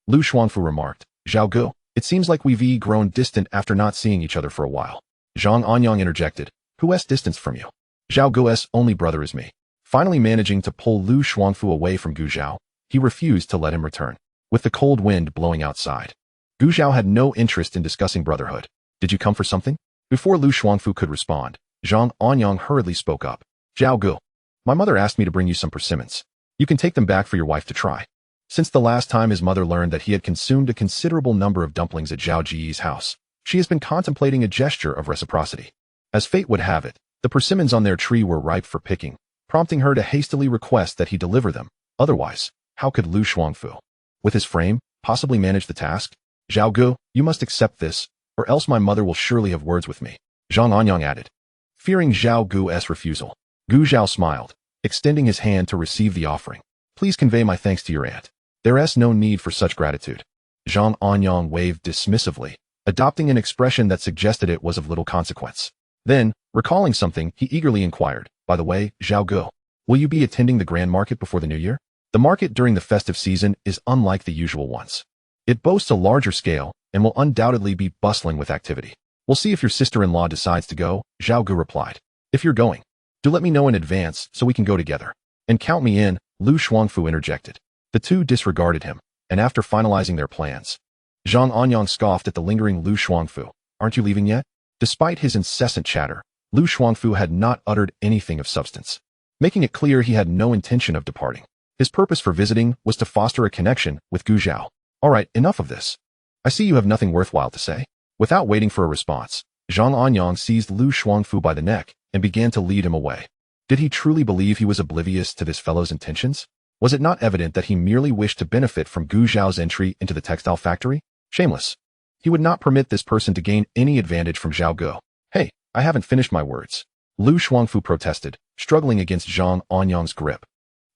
Lu Shuangfu remarked, Zhao Gu, it seems like we've grown distant after not seeing each other for a while. Zhang Anyang interjected, who's distanced from you? Zhao Gu's only brother is me. Finally managing to pull Lu Shuangfu away from Gu Zhao, he refused to let him return. With the cold wind blowing outside, Gu Zhao had no interest in discussing brotherhood. Did you come for something? Before Lu Shuangfu could respond, Zhang Anyang hurriedly spoke up. Zhao Gu, my mother asked me to bring you some persimmons. You can take them back for your wife to try. Since the last time his mother learned that he had consumed a considerable number of dumplings at Zhao Ji's house, she has been contemplating a gesture of reciprocity. As fate would have it, the persimmons on their tree were ripe for picking, prompting her to hastily request that he deliver them. Otherwise, how could Lu Shuangfu, with his frame, possibly manage the task? Zhao Gu, you must accept this, or else my mother will surely have words with me, Zhang Anyang added. Fearing Zhao Gu's refusal, Gu Zhao smiled, extending his hand to receive the offering. Please convey my thanks to your aunt. There's no need for such gratitude. Zhang Anyang waved dismissively, adopting an expression that suggested it was of little consequence. Then, recalling something, he eagerly inquired, by the way, Zhao Gu, will you be attending the grand market before the new year? The market during the festive season is unlike the usual ones. It boasts a larger scale and will undoubtedly be bustling with activity. We'll see if your sister-in-law decides to go, Zhao Gu replied. If you're going, do let me know in advance so we can go together. And count me in, Lu Shuangfu interjected. The two disregarded him, and after finalizing their plans, Zhang Anyang scoffed at the lingering Lu Shuangfu. Aren't you leaving yet? Despite his incessant chatter, Lu Shuangfu had not uttered anything of substance, making it clear he had no intention of departing. His purpose for visiting was to foster a connection with Gu Zhao. All right, enough of this. I see you have nothing worthwhile to say. Without waiting for a response, Zhang Anyang seized Lu Shuangfu by the neck and began to lead him away. Did he truly believe he was oblivious to this fellow's intentions? Was it not evident that he merely wished to benefit from Gu Zhao's entry into the textile factory? Shameless. He would not permit this person to gain any advantage from Zhao Gu. Hey, I haven't finished my words. Lu Shuangfu protested, struggling against Zhang Anyang's grip.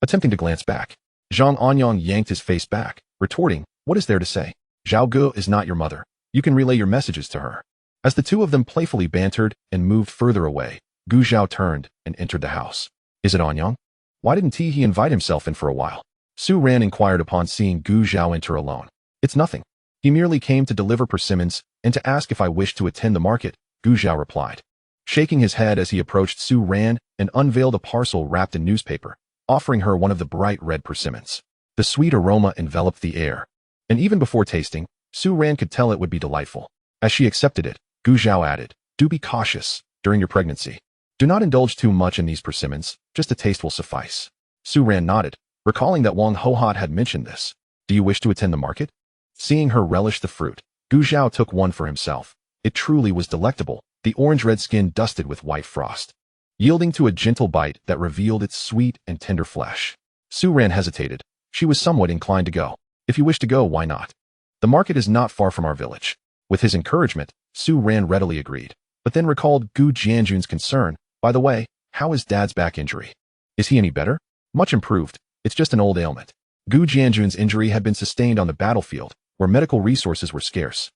Attempting to glance back, Zhang Anyang yanked his face back, retorting, what is there to say? Zhao Gu is not your mother. You can relay your messages to her. As the two of them playfully bantered and moved further away, Gu Zhao turned and entered the house. Is it Anyang? Why didn't he invite himself in for a while? Su Ran inquired upon seeing Gu Zhao enter alone. It's nothing. He merely came to deliver persimmons and to ask if I wished to attend the market, Gu Zhao replied, shaking his head as he approached Su Ran and unveiled a parcel wrapped in newspaper, offering her one of the bright red persimmons. The sweet aroma enveloped the air, and even before tasting, Su Ran could tell it would be delightful. As she accepted it, Gu Zhao added, do be cautious during your pregnancy. Do not indulge too much in these persimmons, just a taste will suffice. Su Ran nodded, recalling that Wang Hohot had mentioned this. Do you wish to attend the market? Seeing her relish the fruit, Gu Zhao took one for himself. It truly was delectable, the orange-red skin dusted with white frost, yielding to a gentle bite that revealed its sweet and tender flesh. Su Ran hesitated. She was somewhat inclined to go. If you wish to go, why not? The market is not far from our village. With his encouragement, Su Ran readily agreed, but then recalled Gu Jianjun's concern. By the way, how is Dad's back injury? Is he any better? Much improved. It's just an old ailment. Gu Jianjun's injury had been sustained on the battlefield, where medical resources were scarce,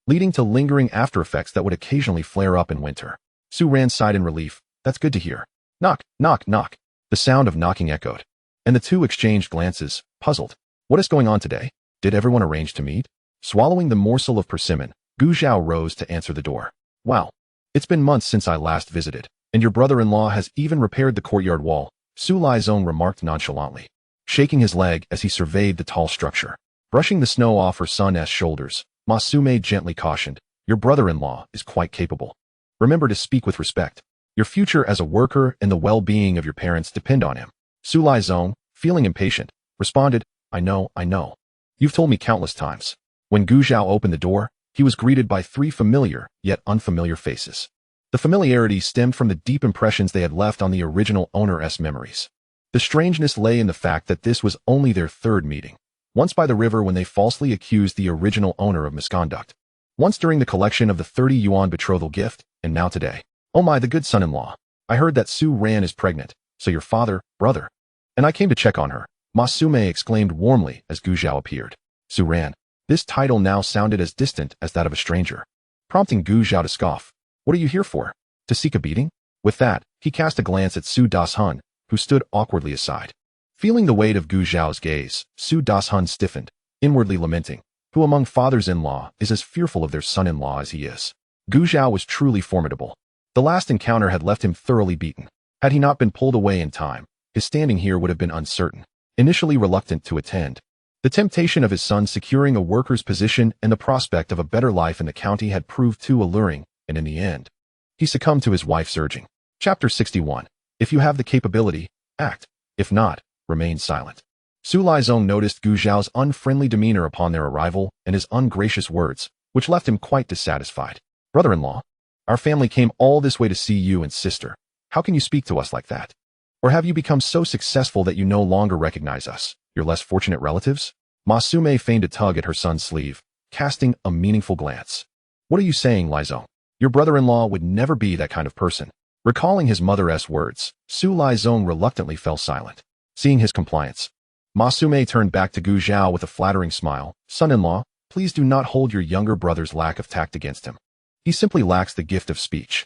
leading to lingering after effects that would occasionally flare up in winter. Su Ran sighed in relief. That's good to hear. Knock, knock, knock. The sound of knocking echoed, and the two exchanged glances, puzzled. What is going on today? Did everyone arrange to meet? Swallowing the morsel of persimmon, Gu Zhao rose to answer the door. Wow. It's been months since I last visited, and your brother-in-law has even repaired the courtyard wall, Su Laizong remarked nonchalantly, shaking his leg as he surveyed the tall structure. Brushing the snow off her son's shoulders, Ma Sume gently cautioned, your brother-in-law is quite capable. Remember to speak with respect. Your future as a worker and the well-being of your parents depend on him. Su Laizong, feeling impatient, responded, I know. You've told me countless times. When Gu Zhao opened the door, he was greeted by three familiar, yet unfamiliar faces. The familiarity stemmed from the deep impressions they had left on the original owner's memories. The strangeness lay in the fact that this was only their third meeting. Once by the river when they falsely accused the original owner of misconduct. Once during the collection of the 30 yuan betrothal gift, and now today. Oh my, the good son-in-law. I heard that Su Ran is pregnant, so your father, brother. And I came to check on her, Ma Sume exclaimed warmly as Gu Zhao appeared. Su Ran. This title now sounded as distant as that of a stranger, prompting Gu Zhao to scoff. What are you here for? To seek a beating? With that, he cast a glance at Su Das-hun, who stood awkwardly aside. Feeling the weight of Gu Zhao's gaze, Su Das-hun stiffened, inwardly lamenting, who among fathers-in-law is as fearful of their son-in-law as he is. Gu Zhao was truly formidable. The last encounter had left him thoroughly beaten. Had he not been pulled away in time, his standing here would have been uncertain. Initially reluctant to attend, the temptation of his son securing a worker's position and the prospect of a better life in the county had proved too alluring, and in the end, he succumbed to his wife's urging. Chapter 61. If you have the capability, act. If not, remain silent. Su Laizong noticed Gu Zhao's unfriendly demeanor upon their arrival and his ungracious words, which left him quite dissatisfied. Brother-in-law, our family came all this way to see you and sister. How can you speak to us like that? Or have you become so successful that you no longer recognize us, your less fortunate relatives? Ma Sume feigned a tug at her son's sleeve, casting a meaningful glance. What are you saying, Laizong? Your brother-in-law would never be that kind of person. Recalling his mother's words, Su Laizong reluctantly fell silent. Seeing his compliance, Ma Sume turned back to Gu Zhao with a flattering smile. Son-in-law, please do not hold your younger brother's lack of tact against him. He simply lacks the gift of speech.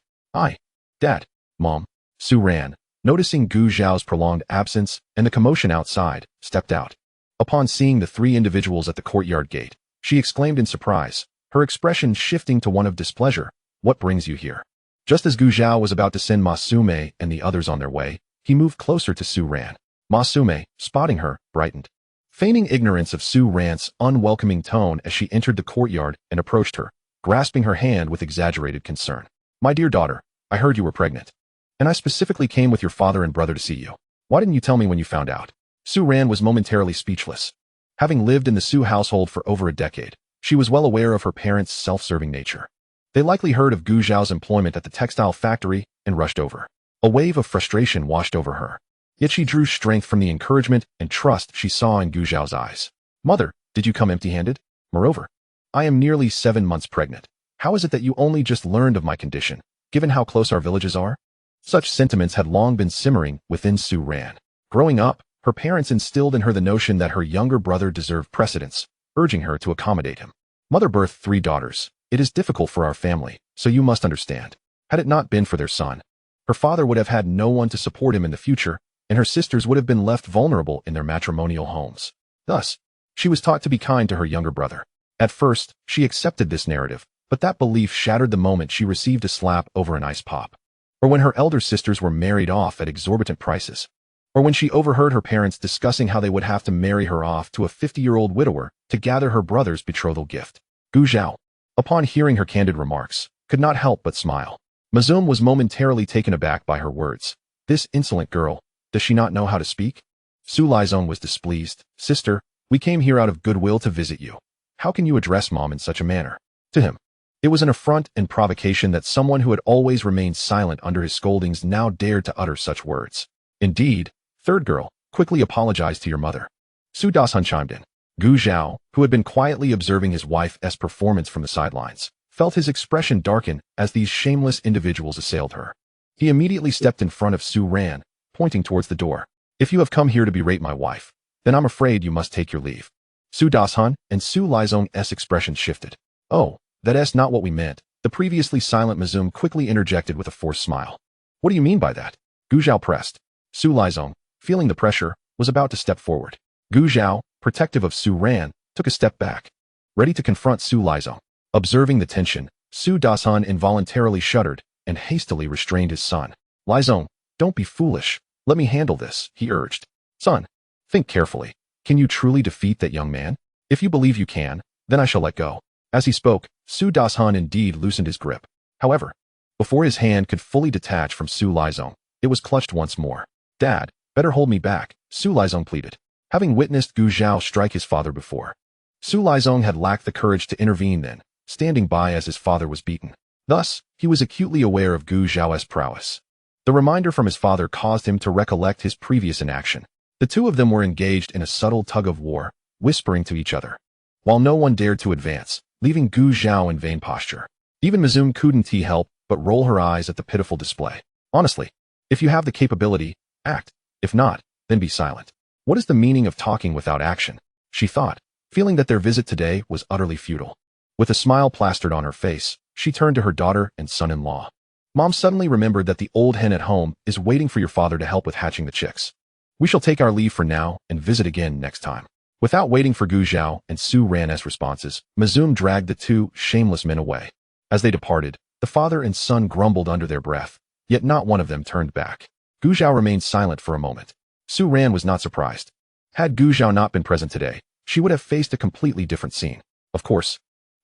Dad, Mom, Su Ran, noticing Gu Zhao's prolonged absence and the commotion outside, stepped out. Upon seeing the three individuals at the courtyard gate, she exclaimed in surprise, her expression shifting to one of displeasure. What brings you here? Just as Gu Zhao was about to send Ma Sume and the others on their way, he moved closer to Su Ran. Ma Sume, spotting her, brightened, feigning ignorance of Su Ran's unwelcoming tone as she entered the courtyard and approached her, grasping her hand with exaggerated concern. My dear daughter, I heard you were pregnant. And I specifically came with your father and brother to see you. Why didn't you tell me when you found out? Su Ran was momentarily speechless. Having lived in the Su household for over a decade, she was well aware of her parents' self-serving nature. They likely heard of Gu Zhao's employment at the textile factory and rushed over. A wave of frustration washed over her. Yet she drew strength from the encouragement and trust she saw in Gu Zhao's eyes. Mother, did you come empty-handed? Moreover, I am nearly 7 months pregnant. How is it that you only just learned of my condition, given how close our villages are? Such sentiments had long been simmering within Su Ran. Growing up, her parents instilled in her the notion that her younger brother deserved precedence, urging her to accommodate him. Mother birthed 3 daughters. It is difficult for our family, so you must understand. Had it not been for their son, her father would have had no one to support him in the future, and her sisters would have been left vulnerable in their matrimonial homes. Thus, she was taught to be kind to her younger brother. At first, she accepted this narrative, but that belief shattered the moment she received a slap over an ice pop. Or when her elder sisters were married off at exorbitant prices. Or when she overheard her parents discussing how they would have to marry her off to a 50-year-old widower to gather her brother's betrothal gift. Gu Zhao, upon hearing her candid remarks, could not help but smile. Mazum was momentarily taken aback by her words. This insolent girl, does she not know how to speak? Su Laizong was displeased. Sister, we came here out of goodwill to visit you. How can you address Mom in such a manner? To him, it was an affront and provocation that someone who had always remained silent under his scoldings now dared to utter such words. Indeed, third girl, quickly apologize to your mother. Su Das-hun chimed in. Gu Zhao, who had been quietly observing his wife's performance from the sidelines, felt his expression darken as these shameless individuals assailed her. He immediately stepped in front of Su Ran, pointing towards the door. If you have come here to berate my wife, then I'm afraid you must take your leave. Su Das-hun and Su Laizong's expression shifted. Oh, that's not what we meant. The previously silent Mazum quickly interjected with a forced smile. What do you mean by that? Gu Zhao pressed. Su Lizong, feeling the pressure, was about to step forward. Gu Zhao, protective of Su Ran, took a step back, ready to confront Su Lizong. Observing the tension, Su Dasan involuntarily shuddered and hastily restrained his son. Lizong, don't be foolish. Let me handle this, he urged. Son, think carefully. Can you truly defeat that young man? If you believe you can, then I shall let go. As he spoke, Su Dasan indeed loosened his grip. However, before his hand could fully detach from Su Lizong, it was clutched once more. Dad, better hold me back, Su Lizong pleaded. Having witnessed Gu Zhao strike his father before, Su Lizong had lacked the courage to intervene then, standing by as his father was beaten. Thus, he was acutely aware of Gu Zhao's prowess. The reminder from his father caused him to recollect his previous inaction. The two of them were engaged in a subtle tug-of-war, whispering to each other, while no one dared to advance, leaving Gu Zhao in vain posture. Even Mazum couldn't help but roll her eyes at the pitiful display. Honestly, if you have the capability, act. If not, then be silent. What is the meaning of talking without action? She thought, feeling that their visit today was utterly futile. With a smile plastered on her face, she turned to her daughter and son-in-law. Mom suddenly remembered that the old hen at home is waiting for your father to help with hatching the chicks. We shall take our leave for now and visit again next time. Without waiting for Gu Zhao and Su Ran's responses, Mazum dragged the two shameless men away. As they departed, the father and son grumbled under their breath, yet not one of them turned back. Gu Zhao remained silent for a moment. Su Ran was not surprised. Had Gu Zhao not been present today, she would have faced a completely different scene. Of course,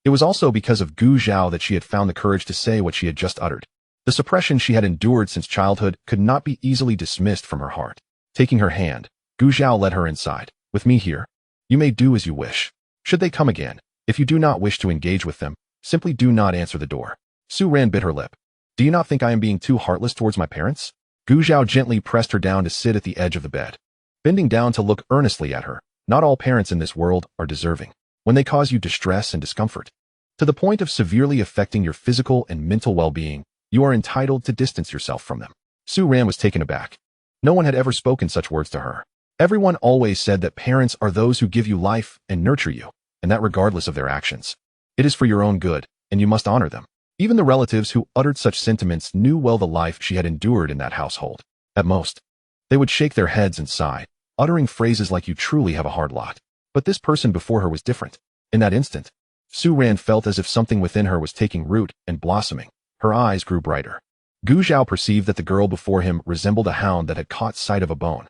it was also because of Gu Zhao that she had found the courage to say what she had just uttered. The suppression she had endured since childhood could not be easily dismissed from her heart. Taking her hand, Gu Zhao led her inside. With me here, you may do as you wish. Should they come again, if you do not wish to engage with them, simply do not answer the door. Su Ran bit her lip. Do you not think I am being too heartless towards my parents? Gu Zhao gently pressed her down to sit at the edge of the bed. Bending down to look earnestly at her, not all parents in this world are deserving. When they cause you distress and discomfort, to the point of severely affecting your physical and mental well-being, you are entitled to distance yourself from them. Su Ran was taken aback. No one had ever spoken such words to her. Everyone always said that parents are those who give you life and nurture you, and that regardless of their actions. It is for your own good, and you must honor them. Even the relatives who uttered such sentiments knew well the life she had endured in that household. At most, they would shake their heads and sigh, uttering phrases like you truly have a hard lot. But this person before her was different. In that instant, Su Ran felt as if something within her was taking root and blossoming. Her eyes grew brighter. Gu Zhao perceived that the girl before him resembled a hound that had caught sight of a bone.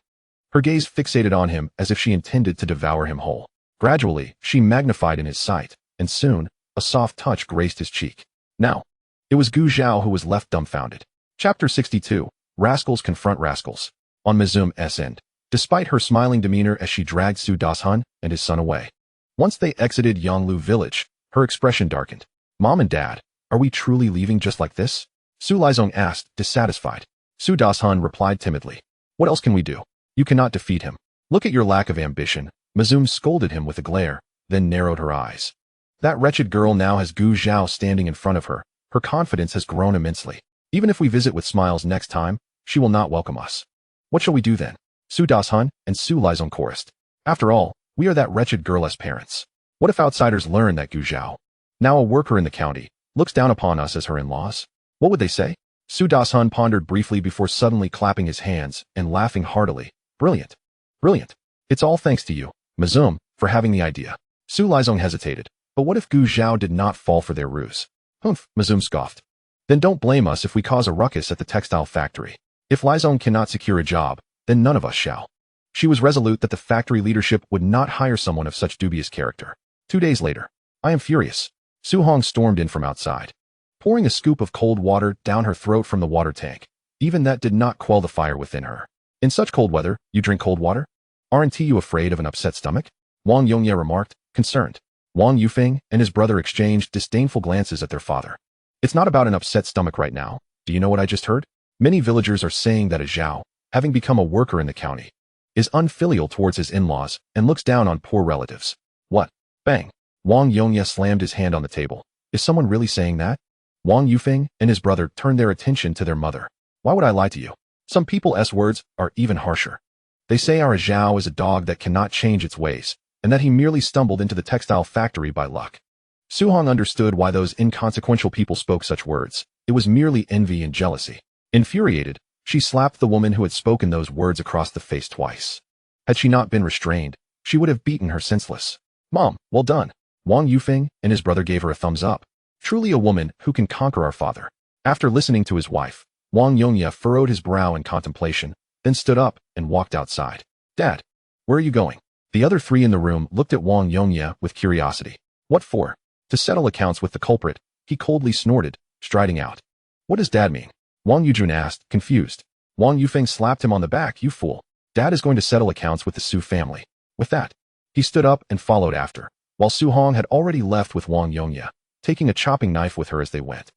Her gaze fixated on him as if she intended to devour him whole. Gradually, she magnified in his sight, and soon, a soft touch graced his cheek. Now, it was Gu Zhao who was left dumbfounded. Chapter 62. Rascals confront rascals. On Mazum's end, despite her smiling demeanor as she dragged Su Dasan and his son away. Once they exited Yonglu village, her expression darkened. Mom and Dad, are we truly leaving just like this? Su Lizong asked, dissatisfied. Su Dasan replied timidly. What else can we do? You cannot defeat him. Look at your lack of ambition. Mazum scolded him with a glare, then narrowed her eyes. That wretched girl now has Gu Zhao standing in front of her. Her confidence has grown immensely. Even if we visit with smiles next time, she will not welcome us. What shall we do then? Su Dasan and Su Lizong chorused. After all, we are that wretched girl's parents. What if outsiders learn that Gu Zhao, now a worker in the county, looks down upon us as her in-laws? What would they say? Su Dasan pondered briefly before suddenly clapping his hands and laughing heartily. Brilliant. Brilliant. It's all thanks to you, Mazum, for having the idea. Su Lizong hesitated. But what if Gu Zhao did not fall for their ruse? Humph, Mazum scoffed. Then don't blame us if we cause a ruckus at the textile factory. If Lizong cannot secure a job, then none of us shall. She was resolute that the factory leadership would not hire someone of such dubious character. 2 days later. I am furious. Su Hong stormed in from outside, pouring a scoop of cold water down her throat from the water tank. Even that did not quell the fire within her. In such cold weather, you drink cold water? Aren't you afraid of an upset stomach? Wang Yongye remarked, concerned. Wang Yufeng and his brother exchanged disdainful glances at their father. It's not about an upset stomach right now. Do you know what I just heard? Many villagers are saying that a Zhao, having become a worker in the county, is unfilial towards his in-laws and looks down on poor relatives. What? Bang. Wang Yongye slammed his hand on the table. Is someone really saying that? Wang Yufeng and his brother turned their attention to their mother. Why would I lie to you? Some people's words are even harsher. They say our Zhao is a dog that cannot change its ways, and that he merely stumbled into the textile factory by luck. Su Hong understood why those inconsequential people spoke such words. It was merely envy and jealousy. Infuriated, she slapped the woman who had spoken those words across the face twice. Had she not been restrained, she would have beaten her senseless. Mom, well done. Wang Yufeng and his brother gave her a thumbs up. Truly a woman who can conquer our father. After listening to his wife, Wang Yongye furrowed his brow in contemplation, then stood up and walked outside. Dad, where are you going? The other three in the room looked at Wang Yongye with curiosity. What for? To settle accounts with the culprit, he coldly snorted, striding out. What does Dad mean? Wang Yujun asked, confused. Wang Yufeng slapped him on the back. You fool. Dad is going to settle accounts with the Su family. With that, he stood up and followed after, while Su Hong had already left with Wang Yongye, taking a chopping knife with her as they went.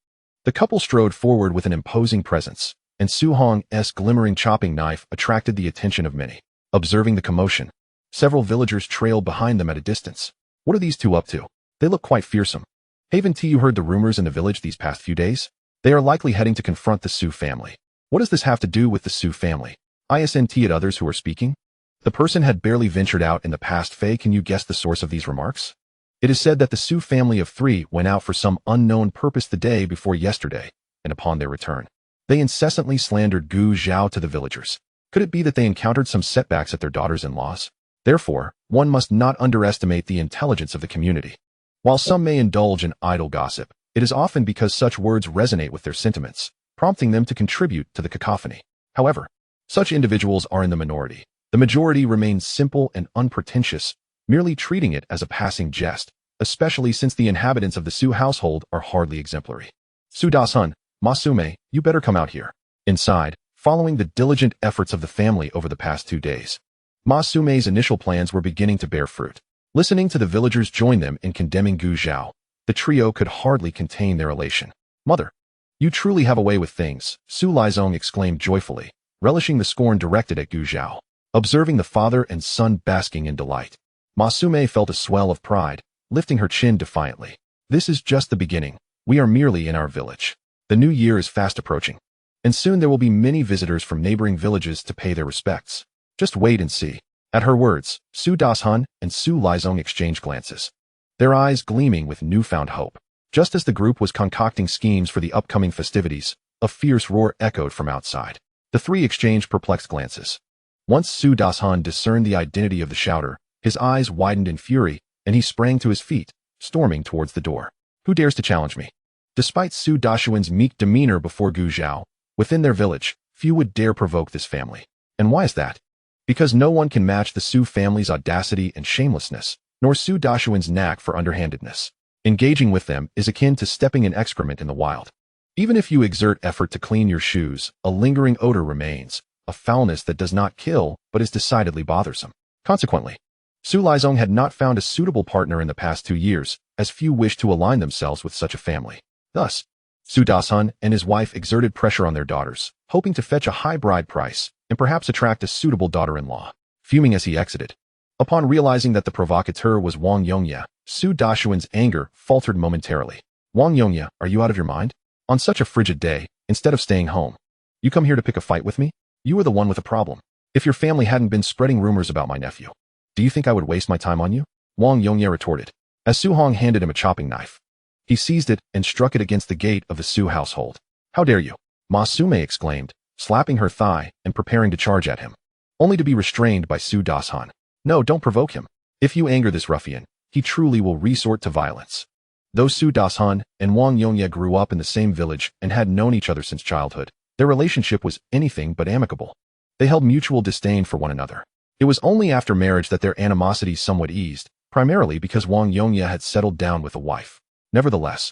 The couple strode forward with an imposing presence, and Su Hong's glimmering chopping knife attracted the attention of many. Observing the commotion, several villagers trailed behind them at a distance. What are these two up to? They look quite fearsome. Haven't you heard the rumors in the village these past few days? They are likely heading to confront the Su family. What does this have to do with the Su family? ISNT at others who are speaking? The person had barely ventured out in the past. Faye, can you guess the source of these remarks? It is said that the Su family of three went out for some unknown purpose the day before yesterday, and upon their return, they incessantly slandered Gu Zhao to the villagers. Could it be that they encountered some setbacks at their daughters-in-laws? Therefore, one must not underestimate the intelligence of the community. While some may indulge in idle gossip, it is often because such words resonate with their sentiments, prompting them to contribute to the cacophony. However, such individuals are in the minority. The majority remains simple and unpretentious, merely treating it as a passing jest, especially since the inhabitants of the Su household are hardly exemplary. Su Da-sun, Masume, you better come out here. Inside, following the diligent efforts of the family over the past 2 days, Masume's initial plans were beginning to bear fruit. Listening to the villagers join them in condemning Gu Zhao, the trio could hardly contain their elation. Mother, you truly have a way with things, Su Lizong exclaimed joyfully, relishing the scorn directed at Gu Zhao. Observing the father and son basking in delight, Masume felt a swell of pride, lifting her chin defiantly. This is just the beginning. We are merely in our village. The new year is fast approaching, and soon there will be many visitors from neighboring villages to pay their respects. Just wait and see. At her words, Su Das-hun and Su Lizong exchanged glances, their eyes gleaming with newfound hope. Just as the group was concocting schemes for the upcoming festivities, a fierce roar echoed from outside. The three exchanged perplexed glances. Once Su Das-hun discerned the identity of the shouter, his eyes widened in fury, and he sprang to his feet, storming towards the door. Who dares to challenge me? Despite Su Dashuan's meek demeanor before Gu Zhao, within their village, few would dare provoke this family. And why is that? Because no one can match the Su family's audacity and shamelessness, nor Su Dashuan's knack for underhandedness. Engaging with them is akin to stepping in excrement in the wild. Even if you exert effort to clean your shoes, a lingering odor remains, a foulness that does not kill but is decidedly bothersome. Consequently, Su Lizong had not found a suitable partner in the past 2 years, as few wished to align themselves with such a family. Thus, Su Das-hun and his wife exerted pressure on their daughters, hoping to fetch a high bride price and perhaps attract a suitable daughter-in-law. Fuming as he exited, upon realizing that the provocateur was Wang Yongye, Su Dashuan's anger faltered momentarily. Wang Yongye, are you out of your mind? On such a frigid day, instead of staying home, you come here to pick a fight with me? You are the one with a problem. If your family hadn't been spreading rumors about my nephew, do you think I would waste my time on you? Wang Yongye retorted, as Su Hong handed him a chopping knife. He seized it and struck it against the gate of the Su household. How dare you? Masume exclaimed, slapping her thigh and preparing to charge at him, only to be restrained by Su Das-hun. No, don't provoke him. If you anger this ruffian, he truly will resort to violence. Though Su Das-hun and Wang Yongye grew up in the same village and had known each other since childhood, their relationship was anything but amicable. They held mutual disdain for one another. It was only after marriage that their animosity somewhat eased, primarily because Wang Yongye had settled down with a wife. Nevertheless,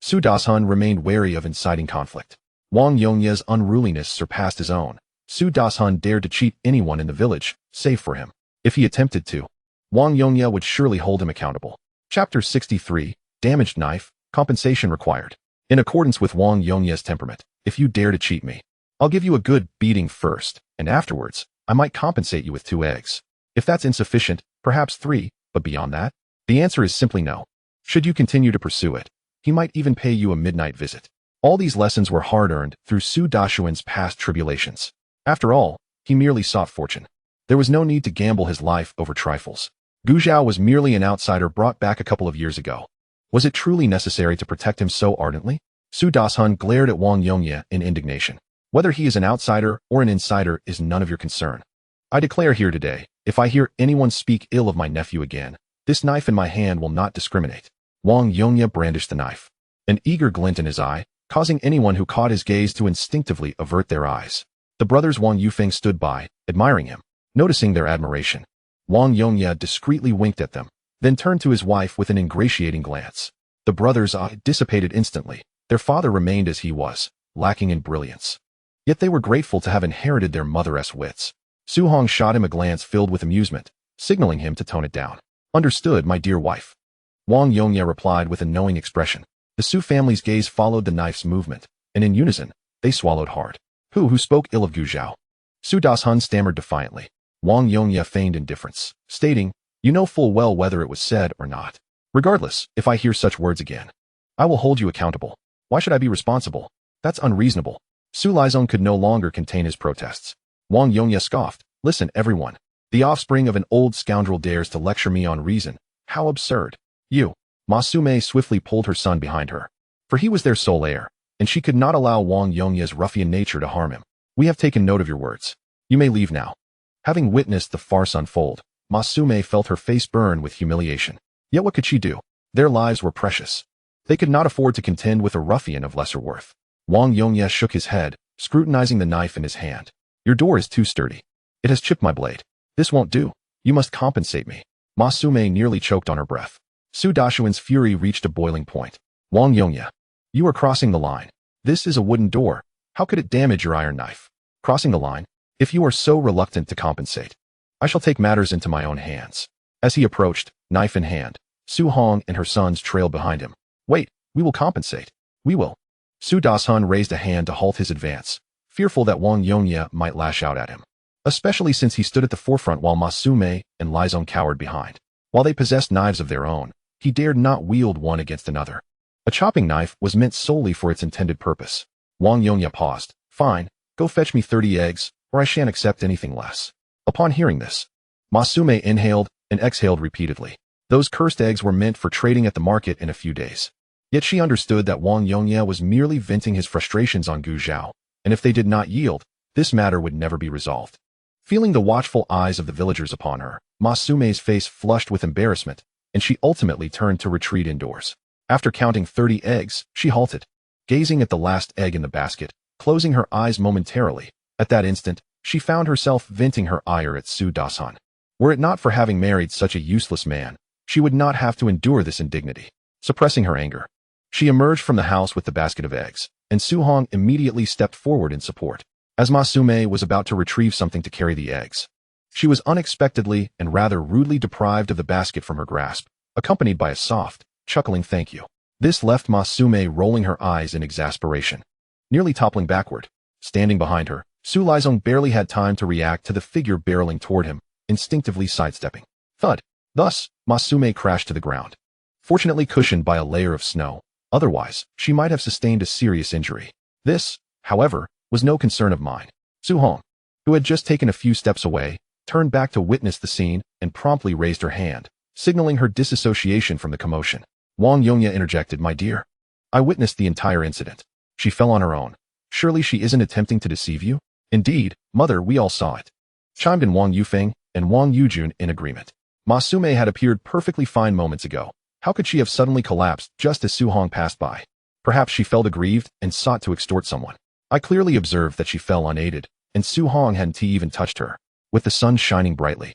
Su Das-hun remained wary of inciting conflict. Wang Yongye's unruliness surpassed his own. Su Das-hun dared to cheat anyone in the village, save for him. If he attempted to, Wang Yongye would surely hold him accountable. Chapter 63, Damaged Knife, Compensation Required. In accordance with Wang Yongye's temperament, if you dare to cheat me, I'll give you a good beating first, and afterwards, I might compensate you with 2 eggs. If that's insufficient, perhaps 3, but beyond that, the answer is simply no. Should you continue to pursue it, he might even pay you a midnight visit. All these lessons were hard-earned through Su Dashuan's past tribulations. After all, he merely sought fortune. There was no need to gamble his life over trifles. Gu Zhao was merely an outsider brought back a couple of years ago. Was it truly necessary to protect him so ardently? Su Dashun glared at Wang Yongye in indignation. Whether he is an outsider or an insider is none of your concern. I declare here today, if I hear anyone speak ill of my nephew again, this knife in my hand will not discriminate. Wang Yongye brandished the knife. An eager glint in his eye, causing anyone who caught his gaze to instinctively avert their eyes. The brothers Wang Yufeng stood by, admiring him. Noticing their admiration, Wang Yongye discreetly winked at them, then turned to his wife with an ingratiating glance. The brothers' eye dissipated instantly. Their father remained as he was, lacking in brilliance. Yet they were grateful to have inherited their mother's wits. Su Hong shot him a glance filled with amusement, signaling him to tone it down. Understood, my dear wife. Wang Yongye replied with a knowing expression. The Su family's gaze followed the knife's movement, and in unison, they swallowed hard. Who spoke ill of Gu Zhao? Su Dashun stammered defiantly. Wang Yongye feigned indifference, stating, you know full well whether it was said or not. Regardless, if I hear such words again, I will hold you accountable. Why should I be responsible? That's unreasonable. Su Lizong could no longer contain his protests. Wang Yongye scoffed. Listen, everyone. The offspring of an old scoundrel dares to lecture me on reason. How absurd. You. Ma Sume swiftly pulled her son behind her. For he was their sole heir, and she could not allow Wang Yongye's ruffian nature to harm him. We have taken note of your words. You may leave now. Having witnessed the farce unfold, Ma Sume felt her face burn with humiliation. Yet what could she do? Their lives were precious. They could not afford to contend with a ruffian of lesser worth. Wang Yongye shook his head, scrutinizing the knife in his hand. Your door is too sturdy. It has chipped my blade. This won't do. You must compensate me. Ma Sume nearly choked on her breath. Su Dashuan's fury reached a boiling point. Wang Yongye, you are crossing the line. This is a wooden door. How could it damage your iron knife? Crossing the line? If you are so reluctant to compensate, I shall take matters into my own hands. As he approached, knife in hand, Su Hong and her sons trailed behind him. Wait, we will compensate. We will. Su Dashun raised a hand to halt his advance, fearful that Wang Yongye might lash out at him, especially since he stood at the forefront while Ma Sume and Lizong cowered behind. While they possessed knives of their own, he dared not wield one against another. A chopping knife was meant solely for its intended purpose. Wang Yongye paused. Fine, go fetch me 30 eggs, or I shan't accept anything less. Upon hearing this, Ma Sume inhaled and exhaled repeatedly. Those cursed eggs were meant for trading at the market in a few days. Yet she understood that Wang Yongye was merely venting his frustrations on Gu Zhao, and if they did not yield, this matter would never be resolved. Feeling the watchful eyes of the villagers upon her, Ma Sume's face flushed with embarrassment, and she ultimately turned to retreat indoors. After counting 30 eggs, she halted, gazing at the last egg in the basket, closing her eyes momentarily. At that instant, she found herself venting her ire at Su Dashun. Were it not for having married such a useless man, she would not have to endure this indignity. Suppressing her anger, she emerged from the house with the basket of eggs, and Su Hong immediately stepped forward in support. As Ma Sume was about to retrieve something to carry the eggs, she was unexpectedly and rather rudely deprived of the basket from her grasp, accompanied by a soft, chuckling thank you. This left Ma Sume rolling her eyes in exasperation, nearly toppling backward. Standing behind her, Su Lizong barely had time to react to the figure barreling toward him, instinctively sidestepping. Thud. Thus, Ma Sume crashed to the ground, fortunately cushioned by a layer of snow. Otherwise, she might have sustained a serious injury. This, however, was no concern of mine. Su Hong, who had just taken a few steps away, turned back to witness the scene and promptly raised her hand, signaling her disassociation from the commotion. Wang Yongye interjected, my dear. I witnessed the entire incident. She fell on her own. Surely she isn't attempting to deceive you? Indeed, mother, we all saw it. Chimed in Wang Yufeng and Wang Yujun in agreement. Ma Sume had appeared perfectly fine moments ago. How could she have suddenly collapsed just as Su Hong passed by? Perhaps she felt aggrieved and sought to extort someone. I clearly observed that she fell unaided, and Su Hong hadn't even touched her, with the sun shining brightly.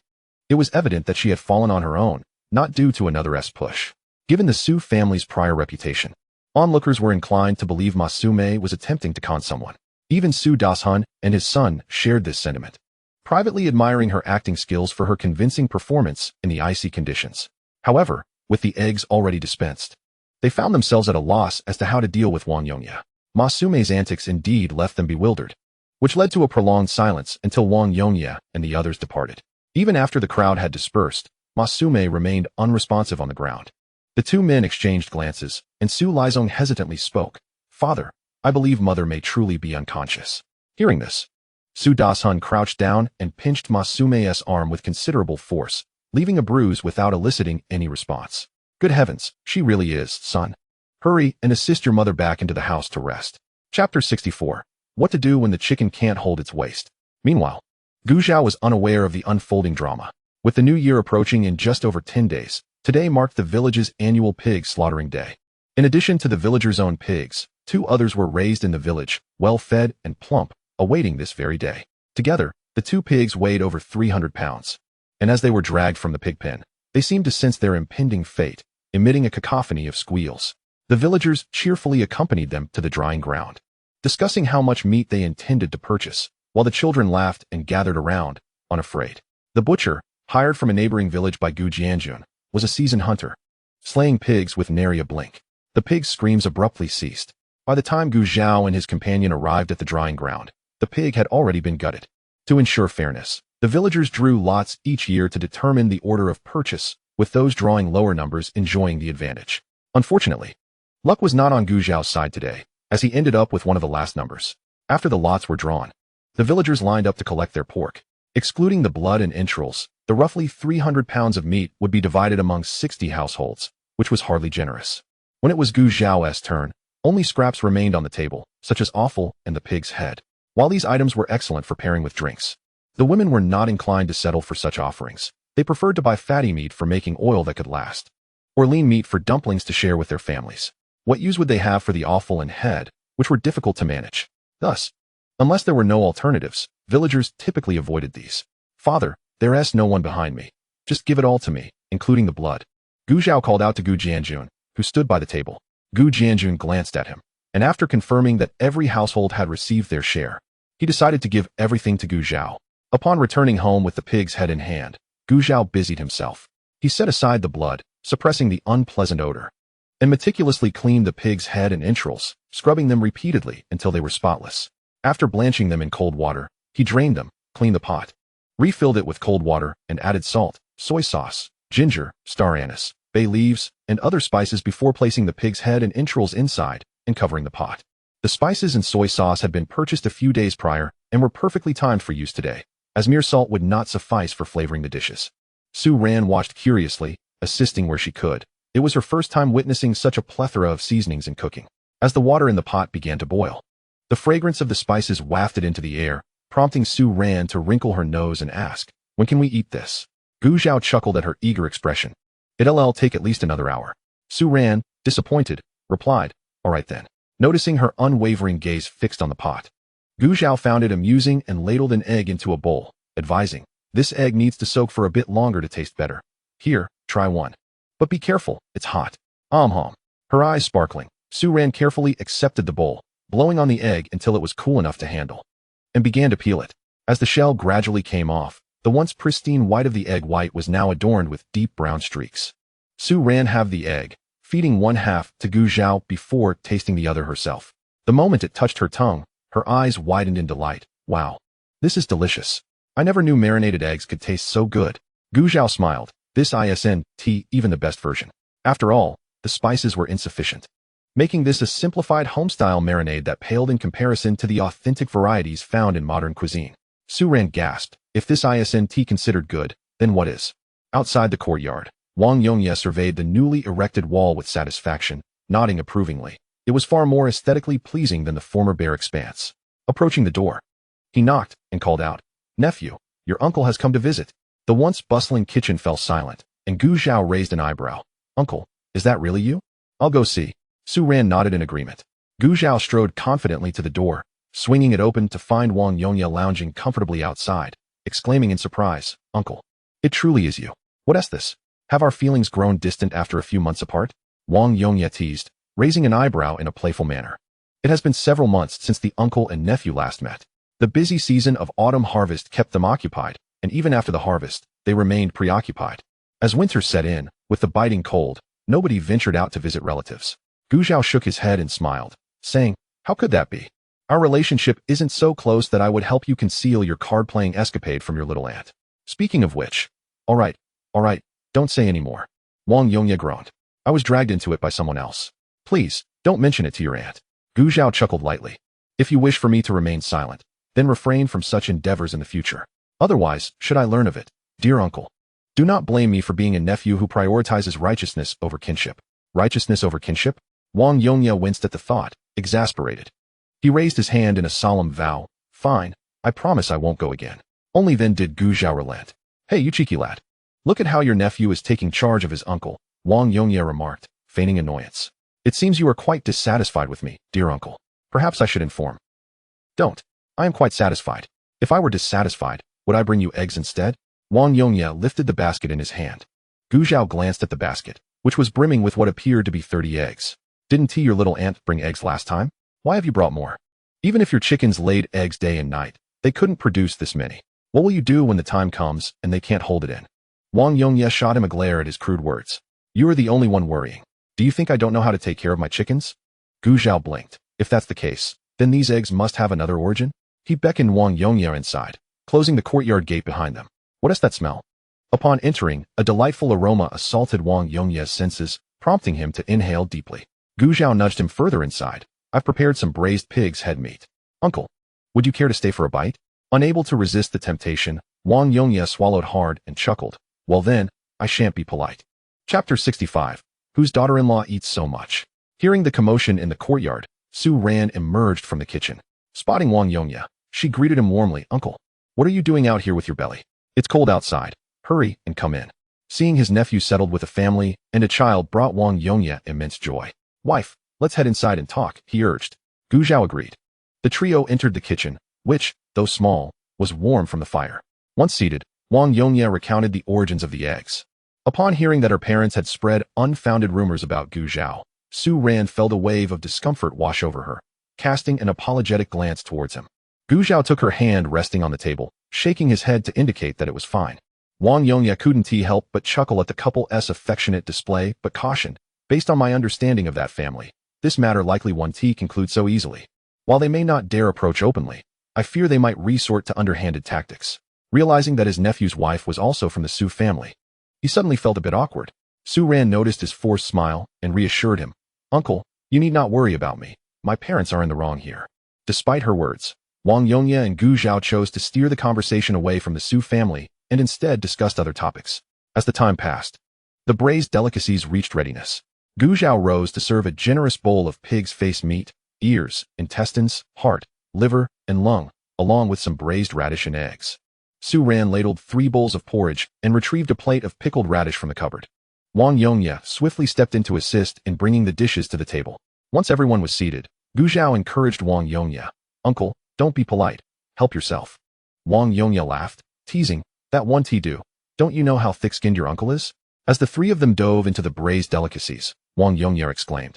It was evident that she had fallen on her own, not due to another's push. Given the Su family's prior reputation, onlookers were inclined to believe Ma Sume was attempting to con someone. Even Su Dashun and his son shared this sentiment, privately admiring her acting skills for her convincing performance in the icy conditions. However, with the eggs already dispensed, they found themselves at a loss as to how to deal with Wang Yongye. Ma Sume's antics indeed left them bewildered, which led to a prolonged silence until Wang Yongye and the others departed. Even after the crowd had dispersed, Ma Sume remained unresponsive on the ground. The two men exchanged glances, and Su Lizong hesitantly spoke. Father, I believe mother may truly be unconscious. Hearing this, Su Dashun crouched down and pinched Ma Sume's arm with considerable force, leaving a bruise without eliciting any response. Good heavens, she really is, son. Hurry and assist your mother back into the house to rest. Chapter 64. What to do when the chicken can't hold its waist. Meanwhile, Gu Zhao was unaware of the unfolding drama. With the new year approaching in just over 10 days, today marked the village's annual pig slaughtering day. In addition to the villagers' own pigs, 2 others were raised in the village, well-fed and plump, awaiting this very day. Together, the 2 pigs weighed over 300 pounds. And as they were dragged from the pig pen, they seemed to sense their impending fate, emitting a cacophony of squeals. The villagers cheerfully accompanied them to the drying ground, discussing how much meat they intended to purchase, while the children laughed and gathered around, unafraid. The butcher, hired from a neighboring village by Gu Jianjun, was a seasoned hunter, slaying pigs with nary a blink. The pig's screams abruptly ceased. By the time Gu Zhao and his companion arrived at the drying ground, the pig had already been gutted. To ensure fairness, the villagers drew lots each year to determine the order of purchase, with those drawing lower numbers enjoying the advantage. Unfortunately, luck was not on Gu Zhao's side today, as he ended up with one of the last numbers. After the lots were drawn, the villagers lined up to collect their pork. Excluding the blood and entrails, the roughly 300 pounds of meat would be divided among 60 households, which was hardly generous. When it was Gu Zhao's turn, only scraps remained on the table, such as offal and the pig's head. While these items were excellent for pairing with drinks, the women were not inclined to settle for such offerings. They preferred to buy fatty meat for making oil that could last, or lean meat for dumplings to share with their families. What use would they have for the offal and head, which were difficult to manage? Thus, unless there were no alternatives, villagers typically avoided these. Father, there's no one behind me. Just give it all to me, including the blood. Gu Zhao called out to Gu Jianjun, who stood by the table. Gu Jianjun glanced at him, and after confirming that every household had received their share, he decided to give everything to Gu Zhao. Upon returning home with the pig's head in hand, Gu Zhao busied himself. He set aside the blood, suppressing the unpleasant odor, and meticulously cleaned the pig's head and entrails, scrubbing them repeatedly until they were spotless. After blanching them in cold water, he drained them, cleaned the pot, refilled it with cold water, and added salt, soy sauce, ginger, star anise, bay leaves, and other spices before placing the pig's head and entrails inside and covering the pot. The spices and soy sauce had been purchased a few days prior and were perfectly timed for use today, as mere salt would not suffice for flavoring the dishes. Su Ran watched curiously, assisting where she could. It was her first time witnessing such a plethora of seasonings in cooking. As the water in the pot began to boil, the fragrance of the spices wafted into the air, prompting Su Ran to wrinkle her nose and ask, "When can we eat this?" Gu Zhao chuckled at her eager expression. "It'll take at least another hour." Su Ran, disappointed, replied, "All right then." Noticing her unwavering gaze fixed on the pot, Gu Zhao found it amusing and ladled an egg into a bowl, advising, "This egg needs to soak for a bit longer to taste better. Here, try one. But be careful, it's hot." Hom. Her eyes sparkling, Su Ran carefully accepted the bowl, blowing on the egg until it was cool enough to handle, and began to peel it. As the shell gradually came off, the once pristine white of the egg white was now adorned with deep brown streaks. Su Ran halved the egg, feeding one half to Gu Zhao before tasting the other herself. The moment it touched her tongue, her eyes widened in delight. "Wow, this is delicious. I never knew marinated eggs could taste so good." Gu Zhao smiled. This isn't even the best version. After all, the spices were insufficient, making this a simplified home-style marinade that paled in comparison to the authentic varieties found in modern cuisine. Su Ran gasped. If this isn't considered good, then what is? Outside the courtyard, Wang Yongye surveyed the newly erected wall with satisfaction, nodding approvingly. It was far more aesthetically pleasing than the former bare expanse. Approaching the door, he knocked and called out, "Nephew, your uncle has come to visit." The once bustling kitchen fell silent, and Gu Zhao raised an eyebrow. "Uncle, is that really you? I'll go see." Su Ran nodded in agreement. Gu Zhao strode confidently to the door, swinging it open to find Wang Yongye lounging comfortably outside, exclaiming in surprise, "Uncle, it truly is you. What is this? Have our feelings grown distant after a few months apart?" Wang Yongye teased, raising an eyebrow in a playful manner. It has been several months since the uncle and nephew last met. The busy season of autumn harvest kept them occupied, and even after the harvest, they remained preoccupied. As winter set in, with the biting cold, nobody ventured out to visit relatives. Gu Zhao shook his head and smiled, saying, "How could that be? Our relationship isn't so close that I would help you conceal your card-playing escapade from your little aunt. Speaking of which..." All right, don't say any more." Wang Yongye groaned. "I was dragged into it by someone else. Please, don't mention it to your aunt." Gu Zhao chuckled lightly. "If you wish for me to remain silent, then refrain from such endeavors in the future. Otherwise, should I learn of it, dear uncle, Do not blame me for being a nephew who prioritizes righteousness over kinship. Righteousness over kinship? Wang Yongye winced at the thought, exasperated. He raised his hand in a solemn vow. Fine, I promise I won't go again. Only then did Gu Zhao relent. Hey, you cheeky lad. Look at how your nephew is taking charge of his uncle, Wang Yongye remarked, feigning annoyance. It seems you are quite dissatisfied with me, dear uncle. Perhaps I should inform. Don't. I am quite satisfied. If I were dissatisfied, would I bring you eggs instead? Wang Yongye lifted the basket in his hand. Gu Zhao glanced at the basket, which was brimming with what appeared to be 30 eggs. Didn't your little aunt bring eggs last time? Why have you brought more? Even if your chickens laid eggs day and night, they couldn't produce this many. What will you do when the time comes and they can't hold it in? Wang Yongye shot him a glare at his crude words. You are the only one worrying. Do you think I don't know how to take care of my chickens? Gu Zhao blinked. If that's the case, then these eggs must have another origin? He beckoned Wang Yongye inside, closing the courtyard gate behind them. What is that smell? Upon entering, a delightful aroma assaulted Wang Yongye's senses, prompting him to inhale deeply. Gu Zhao nudged him further inside. I've prepared some braised pig's head meat. Uncle, would you care to stay for a bite? Unable to resist the temptation, Wang Yongye swallowed hard and chuckled. Well then, I shan't be polite. Chapter 65. Whose daughter-in-law eats so much? Hearing the commotion in the courtyard, Su Ran emerged from the kitchen. Spotting Wang Yongye, she greeted him warmly. Uncle, what are you doing out here with your belly? It's cold outside. Hurry and come in. Seeing his nephew settled with a family and a child brought Wang Yongye immense joy. Wife, let's head inside and talk, he urged. Gu Zhao agreed. The trio entered the kitchen, which, though small, was warm from the fire. Once seated, Wang Yongye recounted the origins of the eggs. Upon hearing that her parents had spread unfounded rumors about Gu Zhao, Su Ran felt a wave of discomfort wash over her, casting an apologetic glance towards him. Gu Zhao took her hand resting on the table, shaking his head to indicate that it was fine. Wang Yongye couldn't help but chuckle at the couple's affectionate display, but cautioned, based on my understanding of that family, this matter likely won't conclude so easily. While they may not dare approach openly, I fear they might resort to underhanded tactics. Realizing that his nephew's wife was also from the Su family, he suddenly felt a bit awkward. Su Ran noticed his forced smile and reassured him. Uncle, you need not worry about me. My parents are in the wrong here. Despite her words, Wang Yongye and Gu Zhao chose to steer the conversation away from the Su family and instead discussed other topics. As the time passed, the braised delicacies reached readiness. Gu Zhao rose to serve a generous bowl of pig's face meat, ears, intestines, heart, liver, and lung, along with some braised radish and eggs. Su Ran ladled 3 bowls of porridge and retrieved a plate of pickled radish from the cupboard. Wang Yongye swiftly stepped in to assist in bringing the dishes to the table. Once everyone was seated, Gu Zhao encouraged Wang Yongye. Uncle, don't be polite. Help yourself. Wang Yongye laughed, teasing, that one tea do. Don't you know how thick-skinned your uncle is? As the 3 of them dove into the braised delicacies, Wang Yongye exclaimed.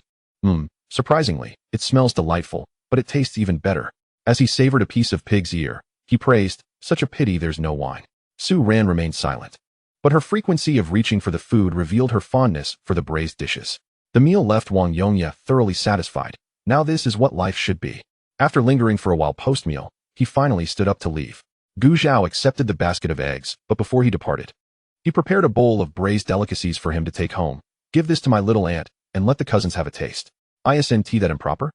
Surprisingly, it smells delightful, but it tastes even better. As he savored a piece of pig's ear, he praised, such a pity there's no wine. Su Ran remained silent. But her frequency of reaching for the food revealed her fondness for the braised dishes. The meal left Wang Yongye thoroughly satisfied. Now this is what life should be. After lingering for a while post-meal, he finally stood up to leave. Gu Zhao accepted the basket of eggs, but before he departed, he prepared a bowl of braised delicacies for him to take home. Give this to my little aunt, and let the cousins have a taste. Isn't that improper?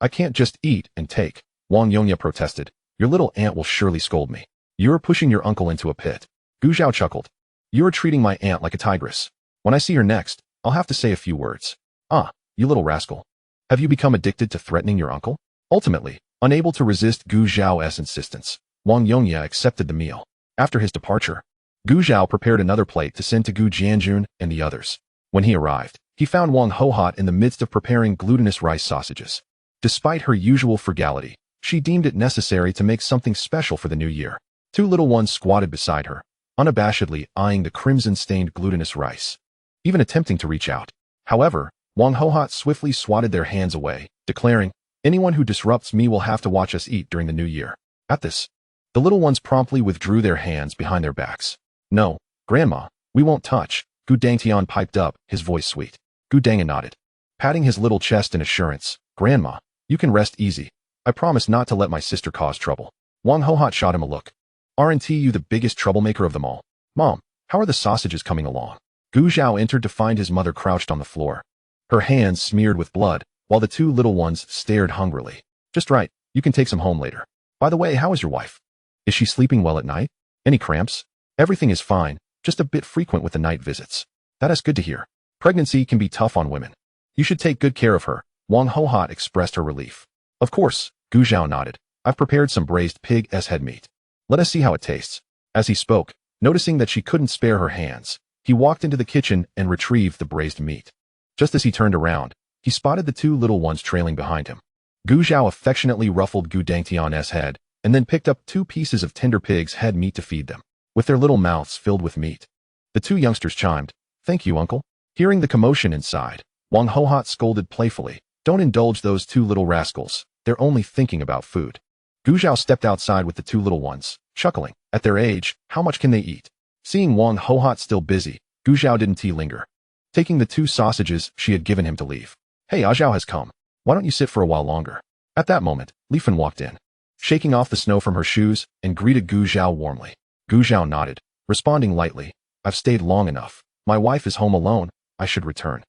I can't just eat and take, Wang Yongye protested. Your little aunt will surely scold me. You're pushing your uncle into a pit. Gu Zhao chuckled. You're treating my aunt like a tigress. When I see her next, I'll have to say a few words. Ah, you little rascal. Have you become addicted to threatening your uncle? Ultimately, unable to resist Gu Zhao's insistence, Wang Yongye accepted the meal. After his departure, Gu Zhao prepared another plate to send to Gu Jianjun and the others. When he arrived, he found Wang Hohot in the midst of preparing glutinous rice sausages. Despite her usual frugality, she deemed it necessary to make something special for the new year. 2 little ones squatted beside her, unabashedly eyeing the crimson-stained glutinous rice, even attempting to reach out. However, Wang Hohot swiftly swatted their hands away, declaring, anyone who disrupts me will have to watch us eat during the new year. At this, the little ones promptly withdrew their hands behind their backs. No, Grandma, we won't touch, Gu Dangtian piped up, his voice sweet. Gu Danga nodded, patting his little chest in assurance. Grandma, you can rest easy. I promise not to let my sister cause trouble. Wang Hohot shot him a look. Aren't you the biggest troublemaker of them all? Mom, how are the sausages coming along? Gu Zhao entered to find his mother crouched on the floor, her hands smeared with blood, while the 2 little ones stared hungrily. Just right, you can take some home later. By the way, how is your wife? Is she sleeping well at night? Any cramps? Everything is fine, just a bit frequent with the night visits. That is good to hear. Pregnancy can be tough on women. You should take good care of her. Wang Hohot expressed her relief. Of course, Gu Zhao nodded. I've prepared some braised pig's head meat. Let us see how it tastes. As he spoke, noticing that she couldn't spare her hands, he walked into the kitchen and retrieved the braised meat. Just as he turned around, he spotted the two little ones trailing behind him. Gu Zhao affectionately ruffled Gu Dangtian's head and then picked up 2 pieces of tender pig's head meat to feed them, with their little mouths filled with meat. The 2 youngsters chimed, "Thank you, uncle." Hearing the commotion inside, Wang Hohot scolded playfully, "Don't indulge those 2 little rascals. They're only thinking about food." Gu Zhao stepped outside with the 2 little ones, chuckling. At their age, how much can they eat? Seeing Wang Hohot still busy, Gu Zhao didn't linger. Taking the 2 sausages she had given him to leave. "Hey, Zhao has come. Why don't you sit for a while longer?" At that moment, Li Fen walked in, shaking off the snow from her shoes, and greeted Gu Zhao warmly. Gu Zhao nodded, responding lightly, "I've stayed long enough. My wife is home alone. I should return."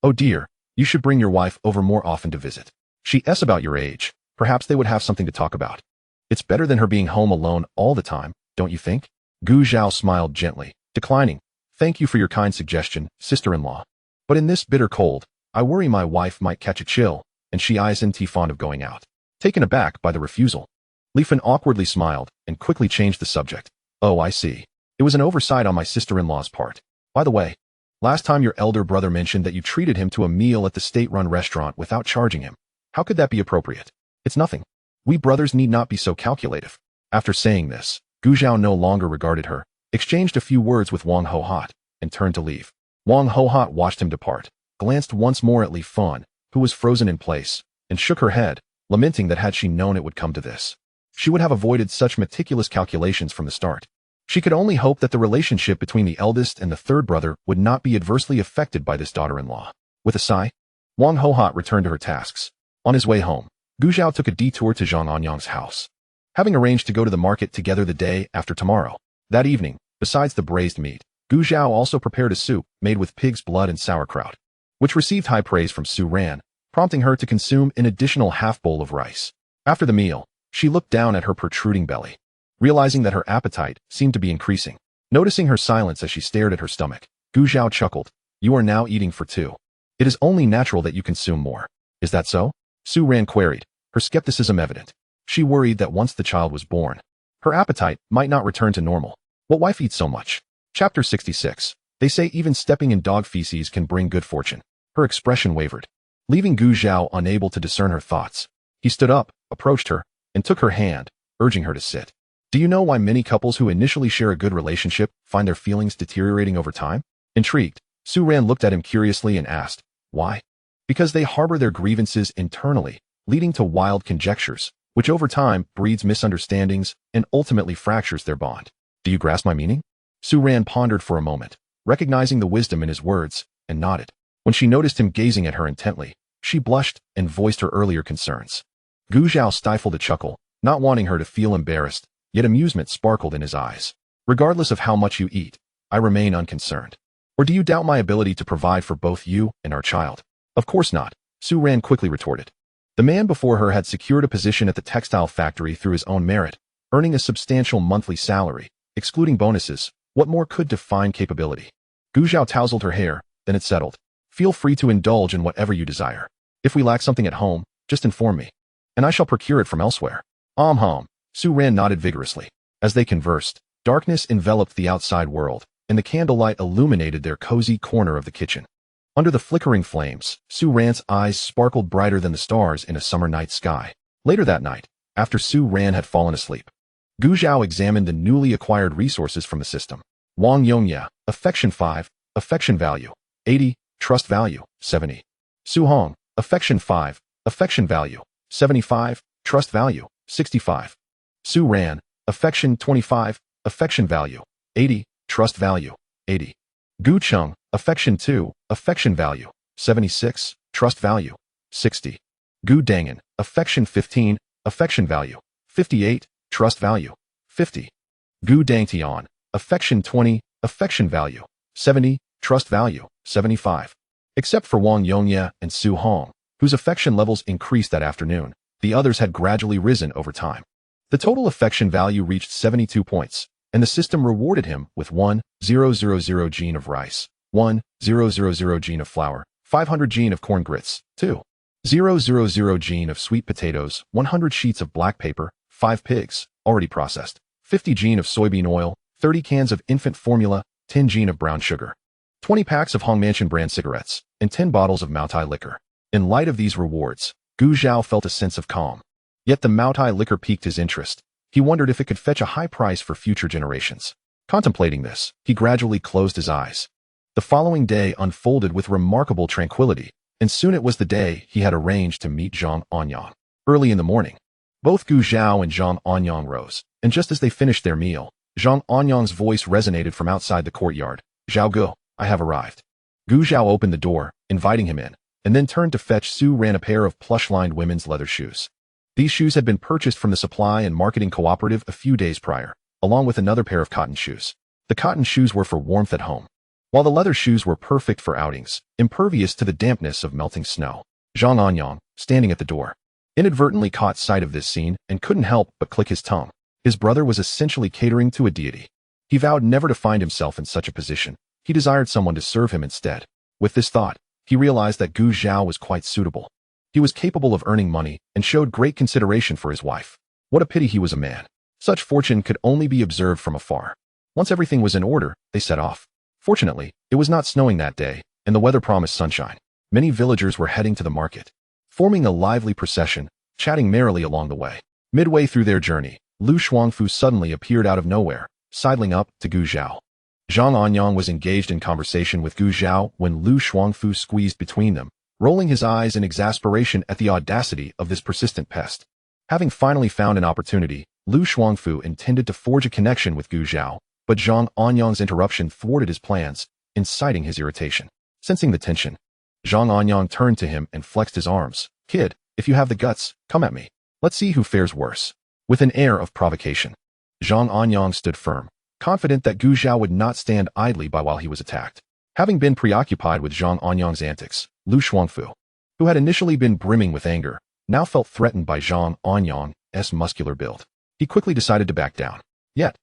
"Oh dear, you should bring your wife over more often to visit. She's about your age. Perhaps they would have something to talk about. It's better than her being home alone all the time, don't you think?" Gu Zhao smiled gently, declining. "Thank you for your kind suggestion, sister-in-law. But in this bitter cold, I worry my wife might catch a chill, and she isn't fond of going out." Taken aback by the refusal, Li Fen awkwardly smiled and quickly changed the subject. "Oh, I see. It was an oversight on my sister-in-law's part. By the way, last time your elder brother mentioned that you treated him to a meal at the state-run restaurant without charging him. How could that be appropriate? It's nothing. We brothers need not be so calculative." After saying this, Gu Zhao no longer regarded her, exchanged a few words with Wang Hohot, and turned to leave. Wang Hohot watched him depart, glanced once more at Li Fen, who was frozen in place, and shook her head, lamenting that had she known it would come to this, she would have avoided such meticulous calculations from the start. She could only hope that the relationship between the eldest and the 3rd brother would not be adversely affected by this daughter-in-law. With a sigh, Wang Hohot returned to her tasks. On his way home, Gu Zhao took a detour to Zhang Anyang's house, having arranged to go to the market together the day after tomorrow. That evening, besides the braised meat, Gu Zhao also prepared a soup made with pig's blood and sauerkraut, which received high praise from Su Ran, prompting her to consume an additional half bowl of rice. After the meal, she looked down at her protruding belly, realizing that her appetite seemed to be increasing. Noticing her silence as she stared at her stomach, Gu Zhao chuckled. "You are now eating for 2. It is only natural that you consume more. Is that so?" Su Ran queried, her skepticism evident. She worried that once the child was born, her appetite might not return to normal. What wife eats so much? Chapter 66. They say even stepping in dog feces can bring good fortune. Her expression wavered, leaving Gu Zhao unable to discern her thoughts. He stood up, approached her, and took her hand, urging her to sit. "Do you know why many couples who initially share a good relationship find their feelings deteriorating over time?" Intrigued, Su Ran looked at him curiously and asked, "Why?" "Because they harbor their grievances internally, leading to wild conjectures, which over time breeds misunderstandings and ultimately fractures their bond." "Do you grasp my meaning?" Su Ran pondered for a moment, recognizing the wisdom in his words, and nodded. When she noticed him gazing at her intently, she blushed and voiced her earlier concerns. Gu Zhao stifled a chuckle, not wanting her to feel embarrassed, yet amusement sparkled in his eyes. "Regardless of how much you eat, I remain unconcerned. Or do you doubt my ability to provide for both you and our child?" "Of course not," Su Ran quickly retorted. The man before her had secured a position at the textile factory through his own merit, earning a substantial monthly salary. Excluding bonuses, what more could define capability? Gu Zhao tousled her hair, then it settled. "Feel free to indulge in whatever you desire. If we lack something at home, just inform me, and I shall procure it from elsewhere." Su Ran nodded vigorously. As they conversed, darkness enveloped the outside world, and the candlelight illuminated their cozy corner of the kitchen. Under the flickering flames, Su Ran's eyes sparkled brighter than the stars in a summer night sky. Later that night, after Su Ran had fallen asleep, Gu Zhao examined the newly acquired resources from the system. Wang Yongya, affection 5, affection value, 80, trust value, 70. Su Hong, affection 5, affection value, 75, trust value, 65. Su Ran, affection 25, affection value, 80, trust value, 80. Gu Cheng, affection 2, affection value, 76, trust value, 60. Gu Dangan, affection 15, affection value, 58, trust value, 50. Gu Dangtian, affection 20, affection value, 70, trust value, 75. Except for Wang Yongya and Su Hong, whose affection levels increased that afternoon, the others had gradually risen over time. The total affection value reached 72 points, and the system rewarded him with 1,000 gene of rice, 1,000 gene of flour, 500 gene of corn grits, 2,000 gene of sweet potatoes, 100 sheets of black paper, 5 pigs, already processed, 50 gene of soybean oil, 30 cans of infant formula, 10 gene of brown sugar, 20 packs of Hong Mansion brand cigarettes, and 10 bottles of Maotai liquor. In light of these rewards, Gu Zhao felt a sense of calm. Yet the Maotai liquor piqued his interest. He wondered if it could fetch a high price for future generations. Contemplating this, he gradually closed his eyes. The following day unfolded with remarkable tranquility, and soon it was the day he had arranged to meet Zhang Anyang. Early in the morning, both Gu Zhao and Zhang Anyang rose, and just as they finished their meal, Zhang Anyang's voice resonated from outside the courtyard. "Zhao Gu, I have arrived." Gu Zhao opened the door, inviting him in, and then turned to fetch Su Ran a pair of plush-lined women's leather shoes. These shoes had been purchased from the supply and marketing cooperative a few days prior, along with another pair of cotton shoes. The cotton shoes were for warmth at home, while the leather shoes were perfect for outings, impervious to the dampness of melting snow. Zhang Anyang, standing at the door, inadvertently caught sight of this scene and couldn't help but click his tongue. His brother was essentially catering to a deity. He vowed never to find himself in such a position. He desired someone to serve him instead. With this thought, he realized that Gu Zhao was quite suitable. He was capable of earning money and showed great consideration for his wife. What a pity he was a man. Such fortune could only be observed from afar. Once everything was in order, they set off. Fortunately, it was not snowing that day, and the weather promised sunshine. Many villagers were heading to the market, forming a lively procession, chatting merrily along the way. Midway through their journey, Lu Shuangfu suddenly appeared out of nowhere, sidling up to Gu Zhao. Zhang Anyang was engaged in conversation with Gu Zhao when Lu Shuangfu squeezed between them, rolling his eyes in exasperation at the audacity of this persistent pest. Having finally found an opportunity, Lu Shuangfu intended to forge a connection with Gu Zhao, but Zhang Anyang's interruption thwarted his plans, inciting his irritation. Sensing the tension, Zhang Anyang turned to him and flexed his arms. "Kid, if you have the guts, come at me. Let's see who fares worse." With an air of provocation, Zhang Anyang stood firm, confident that Gu Zhao would not stand idly by while he was attacked. Having been preoccupied with Zhang Anyang's antics, Lu Shuangfu, who had initially been brimming with anger, now felt threatened by Zhang Anyang's muscular build. He quickly decided to back down. Yet,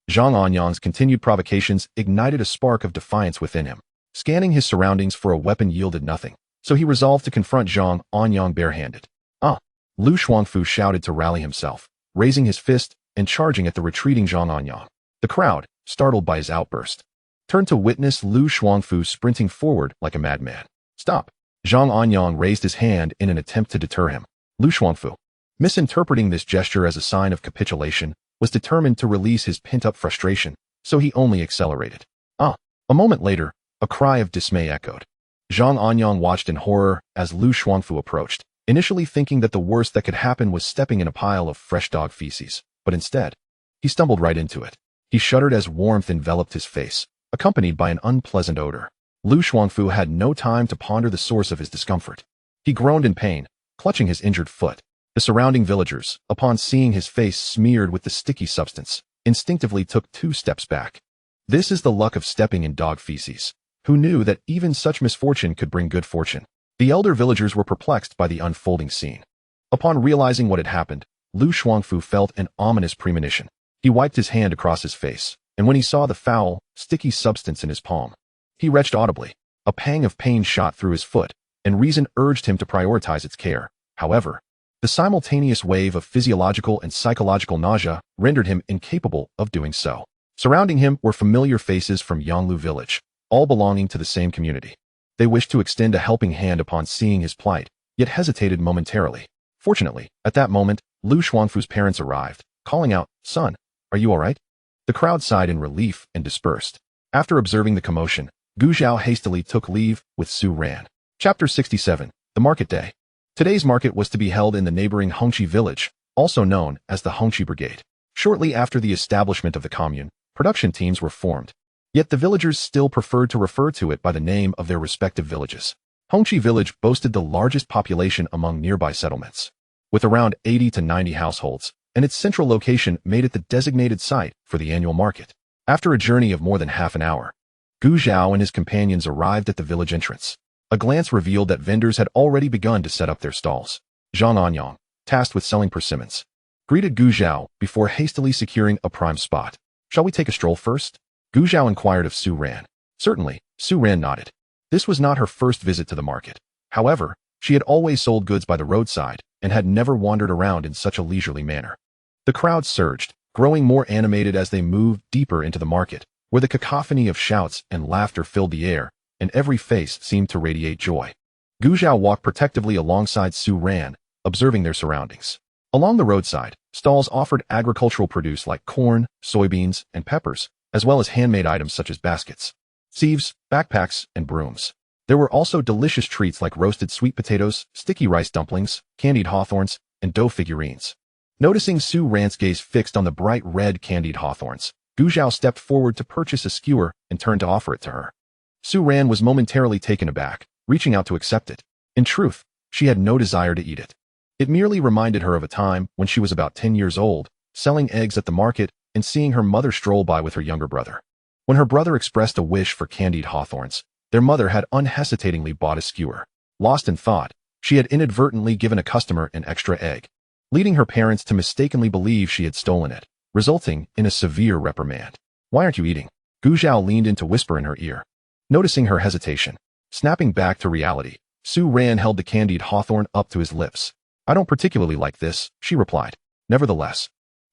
Zhang Anyang's continued provocations ignited a spark of defiance within him. Scanning his surroundings for a weapon yielded nothing, so he resolved to confront Zhang Anyang barehanded. "Ah!" Lu Shuangfu shouted to rally himself, raising his fist and charging at the retreating Zhang Anyang. The crowd, startled by his outburst, turned to witness Lu Shuangfu sprinting forward like a madman. "Stop!" Zhang Anyang raised his hand in an attempt to deter him. Lu Shuangfu, misinterpreting this gesture as a sign of capitulation, was determined to release his pent-up frustration, so he only accelerated. "Ah!" A moment later, a cry of dismay echoed. Zhang Anyang watched in horror as Lu Shuangfu approached, initially thinking that the worst that could happen was stepping in a pile of fresh dog feces, but instead, he stumbled right into it. He shuddered as warmth enveloped his face, accompanied by an unpleasant odor. Lu Shuangfu had no time to ponder the source of his discomfort. He groaned in pain, clutching his injured foot. The surrounding villagers, upon seeing his face smeared with the sticky substance, instinctively took 2 steps back. This is the luck of stepping in dog feces. Who knew that even such misfortune could bring good fortune? The elder villagers were perplexed by the unfolding scene. Upon realizing what had happened, Lu Shuangfu felt an ominous premonition. He wiped his hand across his face, and when he saw the foul, sticky substance in his palm, he retched audibly. A pang of pain shot through his foot, and reason urged him to prioritize its care. However, the simultaneous wave of physiological and psychological nausea rendered him incapable of doing so. Surrounding him were familiar faces from Yanglu village, all belonging to the same community. They wished to extend a helping hand upon seeing his plight, yet hesitated momentarily. Fortunately, at that moment, Lu Shuangfu's parents arrived, calling out, "Son, are you all right?" The crowd sighed in relief and dispersed. After observing the commotion, Gu Zhao hastily took leave with Su Ran. Chapter 67. The Market Day. Today's market was to be held in the neighboring Hongqi village, also known as the Hongqi Brigade. Shortly after the establishment of the commune, production teams were formed. Yet the villagers still preferred to refer to it by the name of their respective villages. Hongqi village boasted the largest population among nearby settlements, with around 80 to 90 households, and its central location made it the designated site for the annual market. After a journey of more than half an hour, Gu Zhao and his companions arrived at the village entrance. A glance revealed that vendors had already begun to set up their stalls. Zhang Anyang, tasked with selling persimmons, greeted Gu Zhao before hastily securing a prime spot. Shall we take a stroll first? Gu Zhao inquired of Su Ran. Certainly, Su Ran nodded. This was not her first visit to the market. However, she had always sold goods by the roadside and had never wandered around in such a leisurely manner. The crowd surged, growing more animated as they moved deeper into the market, where the cacophony of shouts and laughter filled the air, and every face seemed to radiate joy. Gu Zhao walked protectively alongside Su Ran, observing their surroundings. Along the roadside, stalls offered agricultural produce like corn, soybeans, and peppers, as well as handmade items such as baskets, sieves, backpacks, and brooms. There were also delicious treats like roasted sweet potatoes, sticky rice dumplings, candied hawthorns, and dough figurines. Noticing Su Ran's gaze fixed on the bright red candied hawthorns, Gu Zhao stepped forward to purchase a skewer and turned to offer it to her. Su Ran was momentarily taken aback, reaching out to accept it. In truth, she had no desire to eat it. It merely reminded her of a time when she was about 10 years old, selling eggs at the market and seeing her mother stroll by with her younger brother. When her brother expressed a wish for candied hawthorns, their mother had unhesitatingly bought a skewer. Lost in thought, she had inadvertently given a customer an extra egg, leading her parents to mistakenly believe she had stolen it, resulting in a severe reprimand. "Why aren't you eating?" Gu Zhao leaned in to whisper in her ear. Noticing her hesitation, snapping back to reality, Su Ran held the candied hawthorn up to his lips. "I don't particularly like this," she replied. Nevertheless,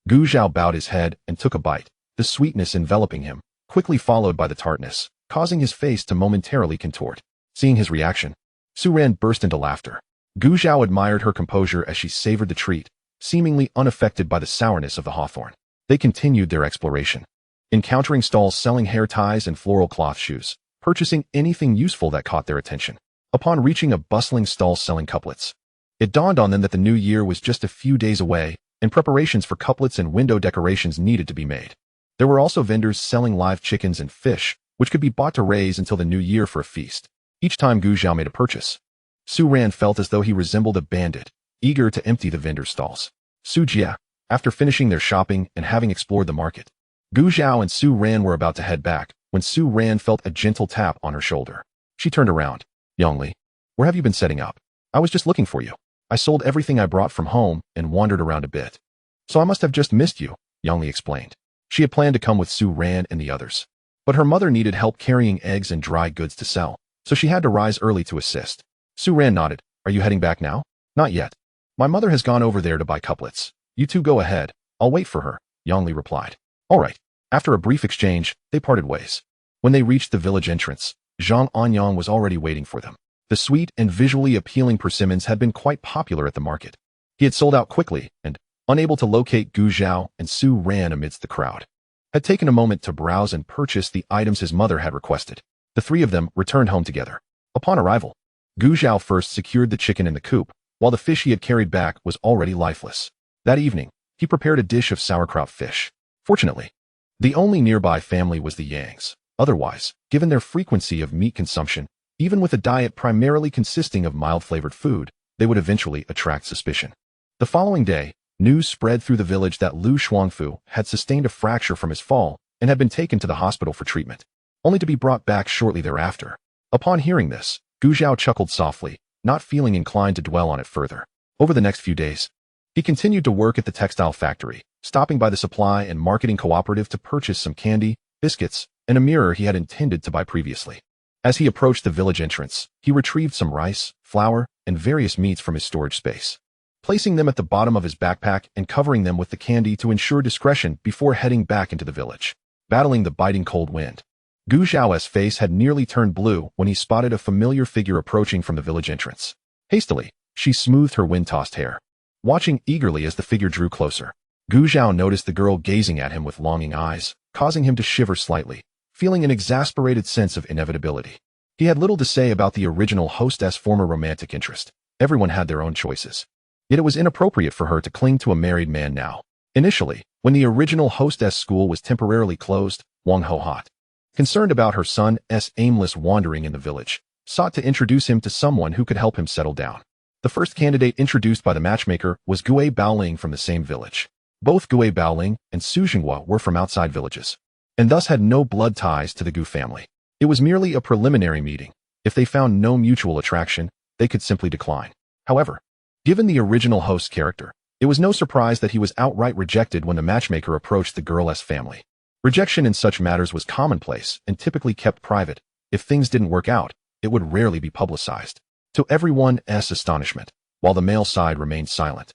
Gu Zhao bowed his head and took a bite, the sweetness enveloping him, quickly followed by the tartness, causing his face to momentarily contort. Seeing his reaction, Su Ran burst into laughter. Gu Zhao admired her composure as she savored the treat, seemingly unaffected by the sourness of the hawthorn. They continued their exploration, encountering stalls selling hair ties and floral cloth shoes, purchasing anything useful that caught their attention. Upon reaching a bustling stall selling couplets, it dawned on them that the new year was just a few days away, and preparations for couplets and window decorations needed to be made. There were also vendors selling live chickens and fish, which could be bought to raise until the new year for a feast. Each time Gu Zhao made a purchase, Su Ran felt as though he resembled a bandit, eager to empty the vendors' stalls. Su Jia, after finishing their shopping and having explored the market, Gu Zhao and Su Ran were about to head back when Su Ran felt a gentle tap on her shoulder. She turned around. "Yongli, where have you been setting up? I was just looking for you. I sold everything I brought from home and wandered around a bit. So I must have just missed you," Yongli explained. She had planned to come with Su Ran and the others, but her mother needed help carrying eggs and dry goods to sell, so she had to rise early to assist. Su Ran nodded. "Are you heading back now?" "Not yet. My mother has gone over there to buy couplets. You two go ahead. I'll wait for her," Yongli replied. "All right." After a brief exchange, they parted ways. When they reached the village entrance, Zhang Anyang was already waiting for them. The sweet and visually appealing persimmons had been quite popular at the market. He had sold out quickly and, unable to locate Gu Zhao and Su Ran amidst the crowd, had taken a moment to browse and purchase the items his mother had requested. The three of them returned home together. Upon arrival, Gu Zhao first secured the chicken in the coop, while the fish he had carried back was already lifeless. That evening, he prepared a dish of sauerkraut fish. Fortunately, the only nearby family was the Yangs. Otherwise, given their frequency of meat consumption, even with a diet primarily consisting of mild-flavored food, they would eventually attract suspicion. The following day, news spread through the village that Lu Shuangfu had sustained a fracture from his fall and had been taken to the hospital for treatment, only to be brought back shortly thereafter. Upon hearing this, Gu Zhao chuckled softly, not feeling inclined to dwell on it further. Over the next few days, he continued to work at the textile factory, stopping by the supply and marketing cooperative to purchase some candy, biscuits, and a mirror he had intended to buy previously. As he approached the village entrance, he retrieved some rice, flour, and various meats from his storage space, placing them at the bottom of his backpack and covering them with the candy to ensure discretion before heading back into the village. Battling the biting cold wind, Gu Zhao's face had nearly turned blue when he spotted a familiar figure approaching from the village entrance. Hastily, she smoothed her wind-tossed hair. Watching eagerly as the figure drew closer, Gu Zhao noticed the girl gazing at him with longing eyes, causing him to shiver slightly, feeling an exasperated sense of inevitability. He had little to say about the original hostess' former romantic interest. Everyone had their own choices. Yet it was inappropriate for her to cling to a married man now. Initially, when the original hostess school was temporarily closed, Wang Ho-hot, concerned about her son's aimless wandering in the village, sought to introduce him to someone who could help him settle down. The first candidate introduced by the matchmaker was Gue Baoling from the same village. Both Gue Baoling and Su Jinghua were from outside villages, and thus had no blood ties to the Gu family. It was merely a preliminary meeting. If they found no mutual attraction, they could simply decline. However, given the original host's character, it was no surprise that he was outright rejected when the matchmaker approached the girl's family. Rejection in such matters was commonplace and typically kept private. If things didn't work out, it would rarely be publicized. To everyone's astonishment, while the male side remained silent,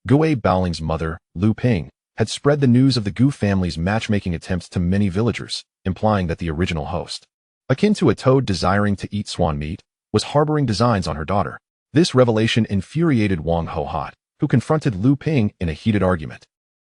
Gui Baoling's mother, Lu Ping, had spread the news of the Gu family's matchmaking attempts to many villagers, implying that the original host, akin to a toad desiring to eat swan meat, was harboring designs on her daughter. This revelation infuriated Wang Hohat, who confronted Lu Ping in a heated argument,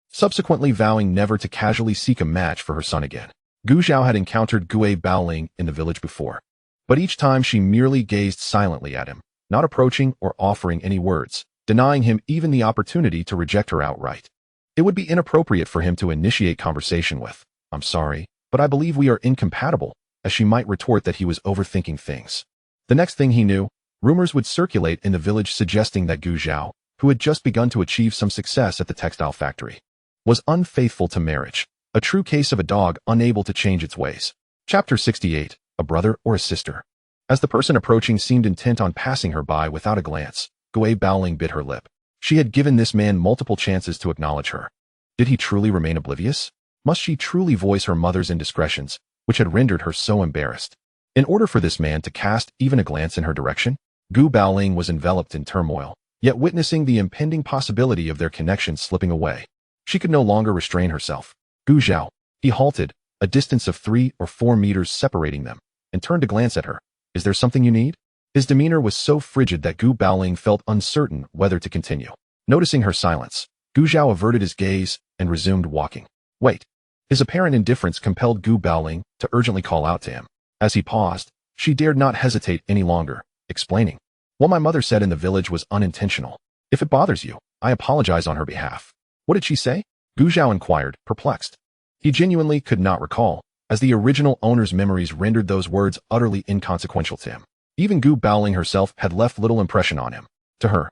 subsequently vowing never to casually seek a match for her son again. Gu Zhao had encountered Gui Baoling in the village before, but each time she merely gazed silently at him, not approaching or offering any words, denying him even the opportunity to reject her outright. It would be inappropriate for him to initiate conversation with, "I'm sorry, but I believe we are incompatible," as she might retort that he was overthinking things. The next thing he knew, rumors would circulate in the village suggesting that Gu Zhao, who had just begun to achieve some success at the textile factory, was unfaithful to marriage, a true case of a dog unable to change its ways. Chapter 68, A Brother or a Sister. As the person approaching seemed intent on passing her by without a glance, Gui Baoling bit her lip. She had given this man multiple chances to acknowledge her. Did he truly remain oblivious? Must she truly voice her mother's indiscretions, which had rendered her so embarrassed? In order for this man to cast even a glance in her direction, Gu Baoling was enveloped in turmoil, yet witnessing the impending possibility of their connection slipping away, she could no longer restrain herself. "Gu Zhao," he halted, a distance of 3 or 4 meters separating them, and turned to glance at her. "Is there something you need?" His demeanor was so frigid that Gu Baoling felt uncertain whether to continue. Noticing her silence, Gu Zhao averted his gaze and resumed walking. "Wait." His apparent indifference compelled Gu Baoling to urgently call out to him. As he paused, she dared not hesitate any longer, explaining, "What my mother said in the village was unintentional. If it bothers you, I apologize on her behalf." "What did she say?" Gu Zhao inquired, perplexed. He genuinely could not recall, as the original owner's memories rendered those words utterly inconsequential to him. Even Gu Baoling herself had left little impression on him. To her,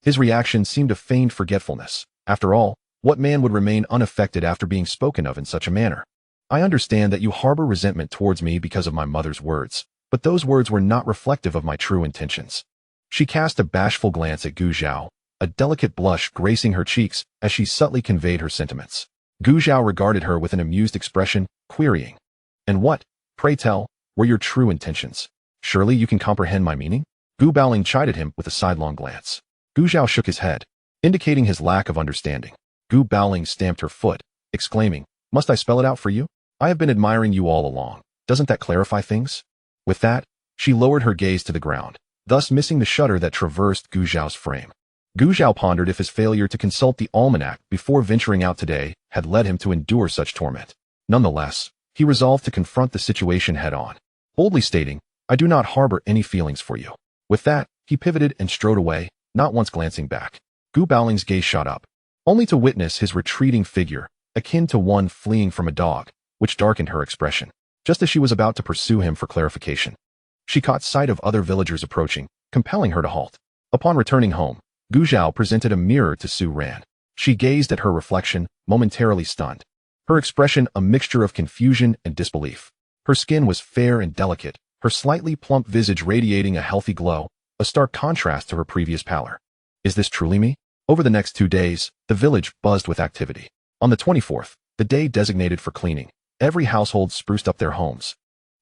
his reaction seemed a feigned forgetfulness. After all, what man would remain unaffected after being spoken of in such a manner? "I understand that you harbor resentment towards me because of my mother's words, but those words were not reflective of my true intentions." She cast a bashful glance at Gu Zhao, a delicate blush gracing her cheeks as she subtly conveyed her sentiments. Gu Zhao regarded her with an amused expression, querying, "And what, pray tell, were your true intentions? Surely you can comprehend my meaning?" Gu Baoling chided him with a sidelong glance. Gu Zhao shook his head, indicating his lack of understanding. Gu Baoling stamped her foot, exclaiming, "Must I spell it out for you? I have been admiring you all along. Doesn't that clarify things?" With that, she lowered her gaze to the ground, thus missing the shudder that traversed Gu Zhao's frame. Gu Zhao pondered if his failure to consult the almanac before venturing out today had led him to endure such torment. Nonetheless, he resolved to confront the situation head-on, boldly stating, "I do not harbor any feelings for you." With that, he pivoted and strode away, not once glancing back. Gu Baoling's gaze shot up, only to witness his retreating figure, akin to one fleeing from a dog, which darkened her expression. Just as she was about to pursue him for clarification, she caught sight of other villagers approaching, compelling her to halt. Upon returning home, Gu Zhao presented a mirror to Su Ran. She gazed at her reflection, momentarily stunned, her expression a mixture of confusion and disbelief. Her skin was fair and delicate, her slightly plump visage radiating a healthy glow, a stark contrast to her previous pallor. "Is this truly me?" Over the next 2 days, the village buzzed with activity. On the 24th, the day designated for cleaning, every household spruced up their homes,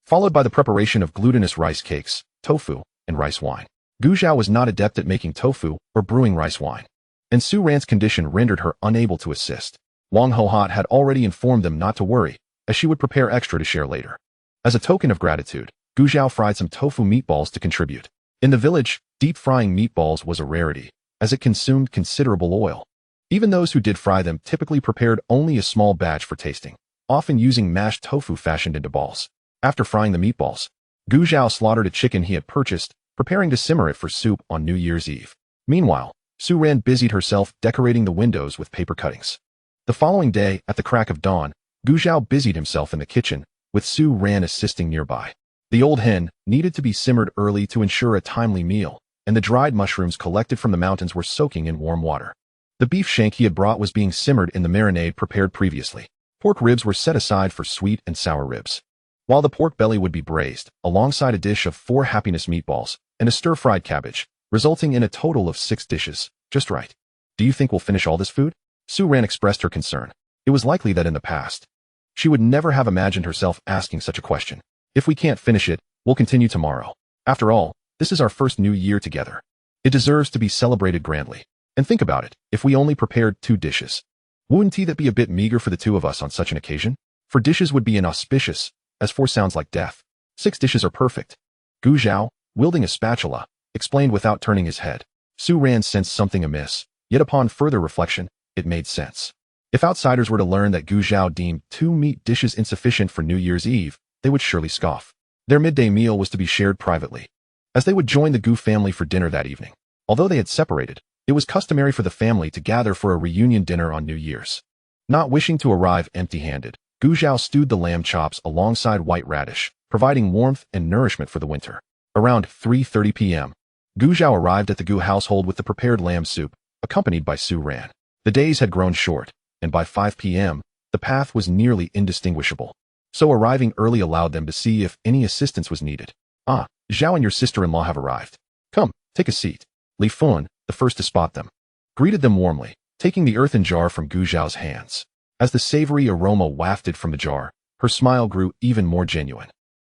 followed by the preparation of glutinous rice cakes, tofu, and rice wine. Gu Zhao was not adept at making tofu or brewing rice wine, and Su Ran's condition rendered her unable to assist. Wang Hohat had already informed them not to worry, as she would prepare extra to share later. As a token of gratitude, Gu Zhao fried some tofu meatballs to contribute. In the village, deep-frying meatballs was a rarity, as it consumed considerable oil. Even those who did fry them typically prepared only a small batch for tasting, often using mashed tofu fashioned into balls. After frying the meatballs, Gu Zhao slaughtered a chicken he had purchased, preparing to simmer it for soup on New Year's Eve. Meanwhile, Su Ran busied herself decorating the windows with paper cuttings. The following day, at the crack of dawn, Gu Zhao busied himself in the kitchen, with Su Ran assisting nearby. The old hen needed to be simmered early to ensure a timely meal, and the dried mushrooms collected from the mountains were soaking in warm water. The beef shank he had brought was being simmered in the marinade prepared previously. Pork ribs were set aside for sweet and sour ribs, while the pork belly would be braised, alongside a dish of 4 happiness meatballs and a stir-fried cabbage, resulting in a total of 6 dishes. Just right. "Do you think we'll finish all this food?" Su Ran expressed her concern. It was likely that in the past, She would never have imagined herself asking such a question. If we can't finish it, we'll continue tomorrow. After all, this is our first new year together. It deserves to be celebrated grandly. And think about it, if we only prepared 2 dishes. Wouldn't that be a bit meager for the 2 of us on such an occasion? 4 dishes would be inauspicious, as 4 sounds like death. 6 dishes are perfect. Gu Zhao, wielding a spatula, explained without turning his head. Su Ran sensed something amiss, yet upon further reflection, it made sense. If outsiders were to learn that Gu Zhao deemed 2 meat dishes insufficient for New Year's Eve, they would surely scoff. Their midday meal was to be shared privately, as they would join the Gu family for dinner that evening. Although they had separated, it was customary for the family to gather for a reunion dinner on New Year's. Not wishing to arrive empty-handed, Gu Zhao stewed the lamb chops alongside white radish, providing warmth and nourishment for the winter. Around 3:30 p.m., Gu Zhao arrived at the Gu household with the prepared lamb soup, accompanied by Su Ran. The days had grown short, and by 5 p.m., the path was nearly indistinguishable. So arriving early allowed them to see if any assistance was needed. Ah, Zhao and your sister-in-law have arrived. Come, take a seat. Li Fun, the first to spot them, greeted them warmly, taking the earthen jar from Gu Zhao's hands. As the savory aroma wafted from the jar, her smile grew even more genuine.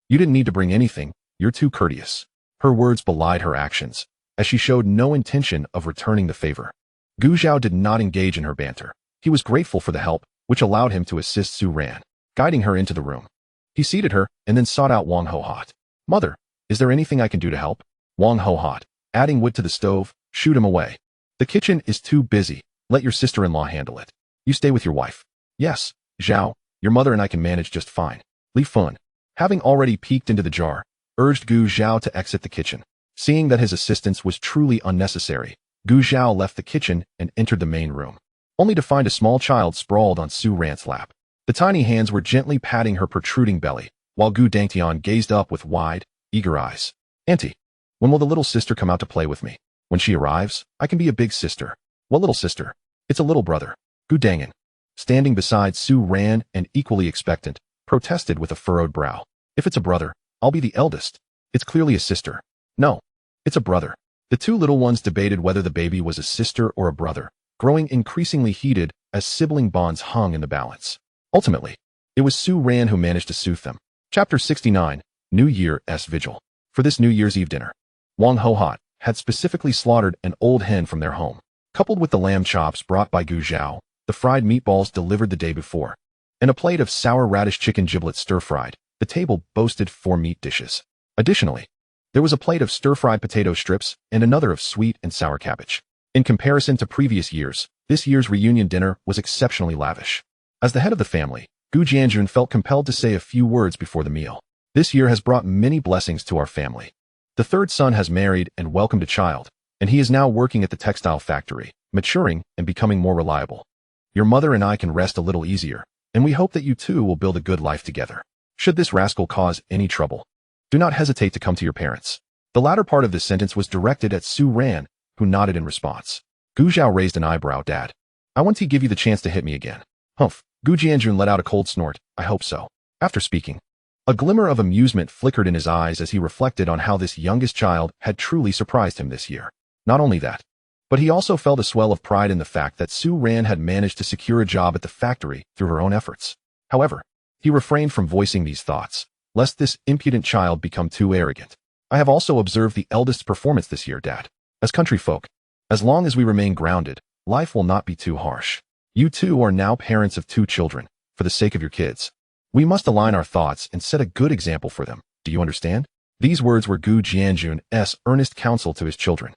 You didn't need to bring anything, you're too courteous. Her words belied her actions, as she showed no intention of returning the favor. Gu Zhao did not engage in her banter. He was grateful for the help, which allowed him to assist Su Ran, guiding her into the room. He seated her and then sought out Wang Ho-hot. Mother, is there anything I can do to help? Wang Ho-hot, adding wood to the stove, shooed him away. The kitchen is too busy. Let your sister-in-law handle it. You stay with your wife. Yes, Zhao, your mother and I can manage just fine. Li Fun, having already peeked into the jar, urged Gu Zhao to exit the kitchen. Seeing that his assistance was truly unnecessary, Gu Zhao left the kitchen and entered the main room, only to find a small child sprawled on Su Ran's lap. The tiny hands were gently patting her protruding belly, while Gu Dangtian gazed up with wide, eager eyes. Auntie, when will the little sister come out to play with me? When she arrives, I can be a big sister. What little sister? It's a little brother. Gu Dangan, standing beside Su Ran and equally expectant, protested with a furrowed brow. If it's a brother, I'll be the eldest. It's clearly a sister. No, it's a brother. The 2 little ones debated whether the baby was a sister or a brother, growing increasingly heated as sibling bonds hung in the balance. Ultimately, it was Su Ran who managed to soothe them. Chapter 69, New Year's Vigil. For this New Year's Eve dinner, Wang Ho-hot had specifically slaughtered an old hen from their home, coupled with the lamb chops brought by Gu Zhao, the fried meatballs delivered the day before, and a plate of sour radish chicken giblets stir-fried. The table boasted 4 meat dishes. Additionally, there was a plate of stir-fried potato strips and another of sweet and sour cabbage. In comparison to previous years, this year's reunion dinner was exceptionally lavish. As the head of the family, Gu Jianjun felt compelled to say a few words before the meal. This year has brought many blessings to our family. The 3rd son has married and welcomed a child, and he is now working at the textile factory, maturing and becoming more reliable. Your mother and I can rest a little easier, and we hope that you 2 will build a good life together. Should this rascal cause any trouble, do not hesitate to come to your parents. The latter part of this sentence was directed at Su Ran, who nodded in response. Gu Zhao raised an eyebrow. Dad, I want to give you the chance to hit me again. Humph. Gu Jianjun let out a cold snort. I hope so. After speaking, a glimmer of amusement flickered in his eyes as he reflected on how this youngest child had truly surprised him this year. Not only that, but he also felt a swell of pride in the fact that Su Ran had managed to secure a job at the factory through her own efforts. However, he refrained from voicing these thoughts, lest this impudent child become too arrogant. I have also observed the eldest's performance this year, Dad. As country folk, as long as we remain grounded, life will not be too harsh. You 2 are now parents of 2 children. For the sake of your kids, we must align our thoughts and set a good example for them. Do you understand? These words were Gu Jianjun's earnest counsel to his children.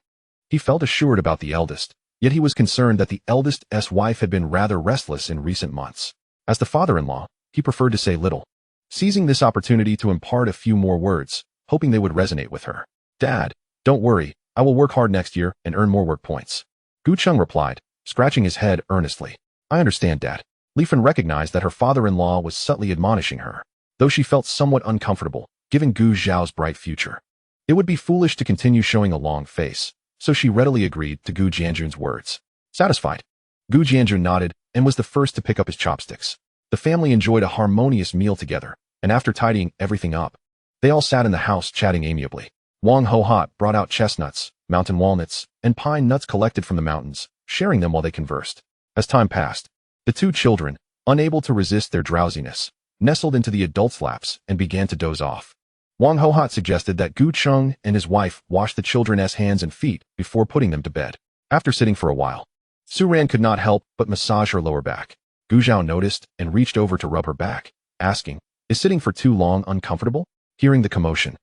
He felt assured about the eldest, yet he was concerned that the eldest's wife had been rather restless in recent months. As the father-in-law, he preferred to say little, seizing this opportunity to impart a few more words, hoping they would resonate with her. Dad, don't worry, I will work hard next year and earn more work points. Gu Cheng replied, scratching his head earnestly. I understand, Dad. Li Fen recognized that her father-in-law was subtly admonishing her, though she felt somewhat uncomfortable, given Gu Zhao's bright future. It would be foolish to continue showing a long face, so she readily agreed to Gu Jianjun's words. Satisfied, Gu Jianjun nodded and was the first to pick up his chopsticks. The family enjoyed a harmonious meal together, and after tidying everything up, they all sat in the house chatting amiably. Wang Ho-hot brought out chestnuts, mountain walnuts, and pine nuts collected from the mountains, sharing them while they conversed. As time passed, the 2 children, unable to resist their drowsiness, nestled into the adult's laps and began to doze off. Wang Hohot suggested that Gu Cheng and his wife wash the children's hands and feet before putting them to bed. After sitting for a while, Su Ran could not help but massage her lower back. Gu Zhao noticed and reached over to rub her back, asking, "Is sitting for too long uncomfortable?" Hearing the commotion,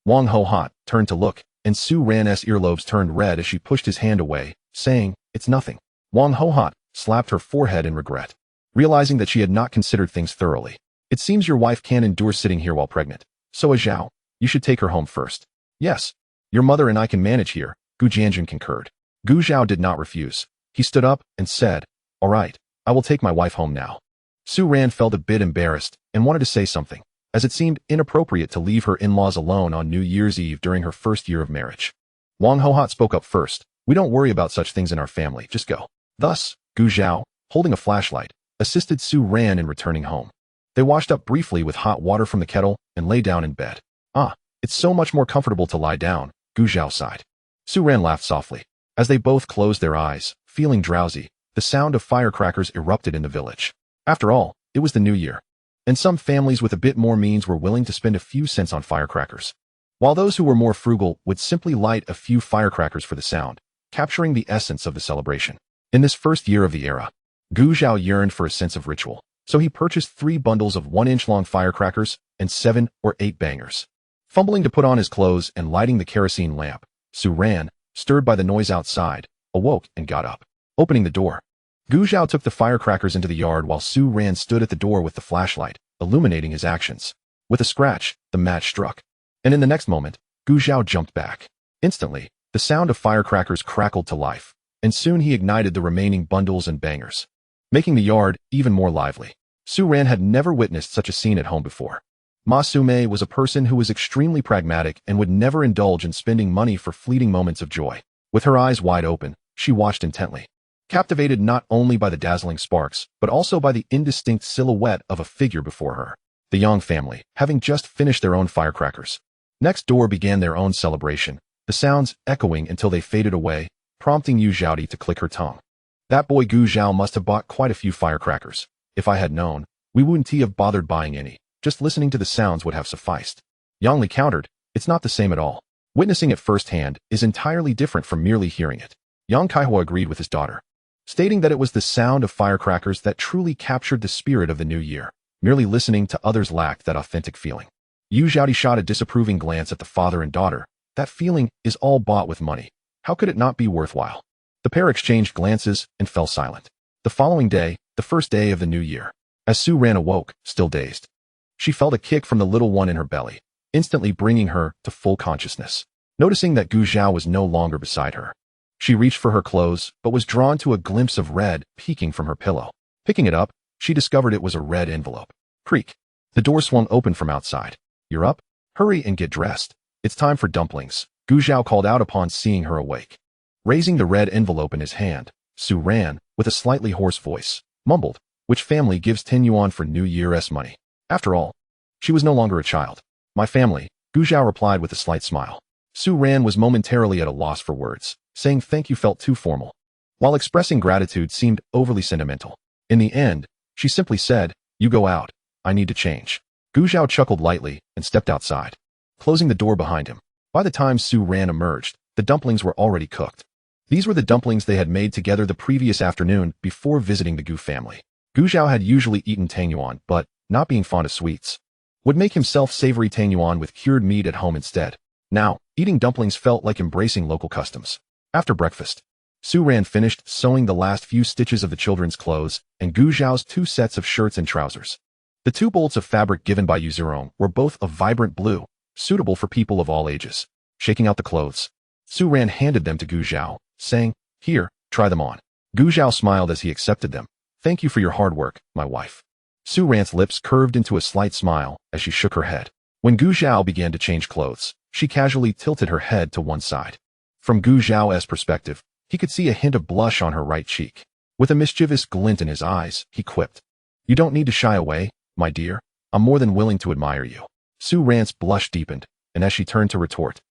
Wang Hohot turned to look, and Su Ran's earlobes turned red as she pushed his hand away, saying, "It's nothing." Wang Hohot slapped her forehead in regret, realizing that she had not considered things thoroughly. "It seems your wife can't endure sitting here while pregnant. So Zhao, you should take her home first." "Yes, your mother and I can manage here," Gu Jianjun concurred. Gu Zhao did not refuse. He stood up and said, "All right, I will take my wife home now." Su Ran felt a bit embarrassed and wanted to say something, as it seemed inappropriate to leave her in-laws alone on New Year's Eve during her first year of marriage. Wang Hohot spoke up first. "We don't worry about such things in our family, just go." Thus, Gu Zhao, holding a flashlight, assisted Su Ran in returning home. They washed up briefly with hot water from the kettle and lay down in bed. "Ah, it's so much more comfortable to lie down," Gu Zhao sighed. Su Ran laughed softly. As they both closed their eyes, feeling drowsy, the sound of firecrackers erupted in the village. After all, it was the new year, and some families with a bit more means were willing to spend a few cents on firecrackers, while those who were more frugal would simply light a few firecrackers for the sound, capturing the essence of the celebration. In this first year of the era, Gu Zhao yearned for a sense of ritual, so he purchased 3 bundles of 1-inch-long firecrackers and 7 or 8 bangers. Fumbling to put on his clothes and lighting the kerosene lamp, Su Ran, stirred by the noise outside, awoke and got up. Opening the door, Gu Zhao took the firecrackers into the yard while Su Ran stood at the door with the flashlight, illuminating his actions. With a scratch, the match struck, and in the next moment, Gu Zhao jumped back. Instantly, the sound of firecrackers crackled to life, and soon he ignited the remaining bundles and bangers, making the yard even more lively. Su Ran had never witnessed such a scene at home before. Ma Sume was a person who was extremely pragmatic and would never indulge in spending money for fleeting moments of joy. With her eyes wide open, she watched intently, captivated not only by the dazzling sparks, but also by the indistinct silhouette of a figure before her. The Yang family, having just finished their own firecrackers, next door began their own celebration, the sounds echoing until they faded away, prompting Yu Zhaodi to click her tongue. "That boy Gu Zhao must have bought quite a few firecrackers. If I had known, we wouldn't have bothered buying any. Just listening to the sounds would have sufficed." Yang Li countered, "It's not the same at all. Witnessing it firsthand is entirely different from merely hearing it." Yang Kaihua agreed with his daughter, stating that it was the sound of firecrackers that truly captured the spirit of the new year. Merely listening to others lacked that authentic feeling. Yu Zhaodi shot a disapproving glance at the father and daughter. "That feeling is all bought with money. How could it not be worthwhile?" The pair exchanged glances and fell silent. The following day, the first day of the new year, as Su Ran awoke, still dazed, she felt a kick from the little one in her belly, instantly bringing her to full consciousness. Noticing that Gu Zhao was no longer beside her, she reached for her clothes but was drawn to a glimpse of red peeking from her pillow. Picking it up, she discovered it was a red envelope. Creak. The door swung open from outside. "You're up? Hurry and get dressed. It's time for dumplings," Gu Zhao called out upon seeing her awake. Raising the red envelope in his hand, Su Ran, with a slightly hoarse voice, mumbled, "Which family gives 10 yuan for New Year's money?" After all, she was no longer a child. "My family," Gu Zhao replied with a slight smile. Su Ran was momentarily at a loss for words. Saying thank you felt too formal, while expressing gratitude seemed overly sentimental. In the end, she simply said, "You go out. I need to change." Gu Zhao chuckled lightly and stepped outside, closing the door behind him. By the time Su Ran emerged, the dumplings were already cooked. These were the dumplings they had made together the previous afternoon before visiting the Gu family. Gu Zhao had usually eaten tangyuan, but, not being fond of sweets, would make himself savory tangyuan with cured meat at home instead. Now, eating dumplings felt like embracing local customs. After breakfast, Su Ran finished sewing the last few stitches of the children's clothes and Gu Zhao's 2 sets of shirts and trousers. The 2 bolts of fabric given by Yu Zirong were both of vibrant blue, suitable for people of all ages. Shaking out the clothes, Su Ran handed them to Gu Zhao, saying, "Here, try them on." Gu Zhao smiled as he accepted them. "Thank you for your hard work, my wife." Su Ran's lips curved into a slight smile as she shook her head. When Gu Zhao began to change clothes, she casually tilted her head to one side. From Gu Zhao's perspective, he could see a hint of blush on her right cheek. With a mischievous glint in his eyes, he quipped, "You don't need to shy away, my dear. I'm more than willing to admire you." Su Ran's blush deepened, and as she turned to retort,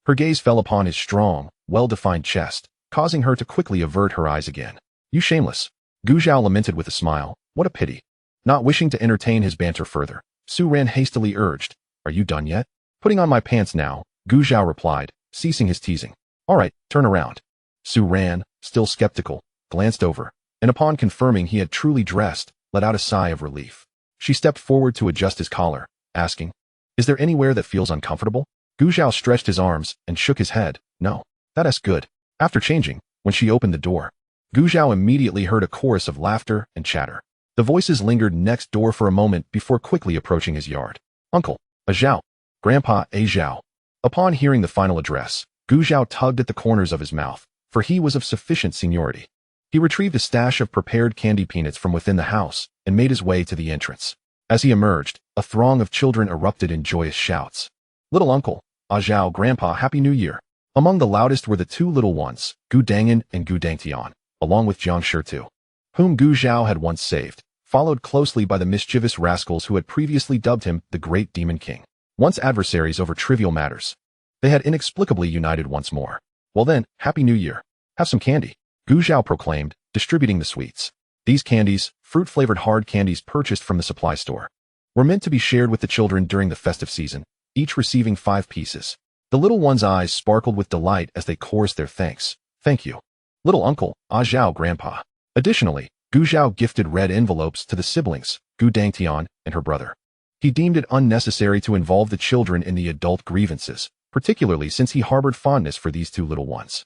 her gaze fell upon his strong, well-defined chest, causing her to quickly avert her eyes again. "You shameless." Gu Zhao lamented with a smile. "What a pity. Not wishing to entertain his banter further, Su Ran hastily urged, "Are you done yet?" "Putting on my pants now," Gu Zhao replied, ceasing his teasing. "All right, turn around." Su Ran, still skeptical, glanced over, and upon confirming he had truly dressed, let out a sigh of relief. She stepped forward to adjust his collar, asking, "Is there anywhere that feels uncomfortable?" Gu Zhao stretched his arms and shook his head. "No, that's good." After changing, when she opened the door, Gu Zhao immediately heard a chorus of laughter and chatter. The voices lingered next door for a moment before quickly approaching his yard. "Uncle, a Zhao. Grandpa, a Zhao." Upon hearing the final address, Gu Zhao tugged at the corners of his mouth, for he was of sufficient seniority. He retrieved a stash of prepared candy peanuts from within the house and made his way to the entrance. As he emerged, a throng of children erupted in joyous shouts. "Little uncle, ah Zhao, Grandpa, Happy New Year." Among the loudest were the two little ones, Gu Dangan and Gu Dangtian, along with Jiang Shitu, whom Gu Zhao had once saved, followed closely by the mischievous rascals who had previously dubbed him the Great Demon King. Once adversaries over trivial matters, they had inexplicably united once more. "Well then, Happy New Year. Have some candy," Gu Zhao proclaimed, distributing the sweets. These candies, fruit-flavored hard candies purchased from the supply store, were meant to be shared with the children during the festive season, each receiving 5 pieces. The little ones' eyes sparkled with delight as they chorused their thanks. "Thank you, little uncle, ah Zhao, Grandpa." Additionally, Gu Zhao gifted red envelopes to the siblings, Gu Dangtian and her brother. He deemed it unnecessary to involve the children in the adult grievances, particularly since he harbored fondness for these two little ones.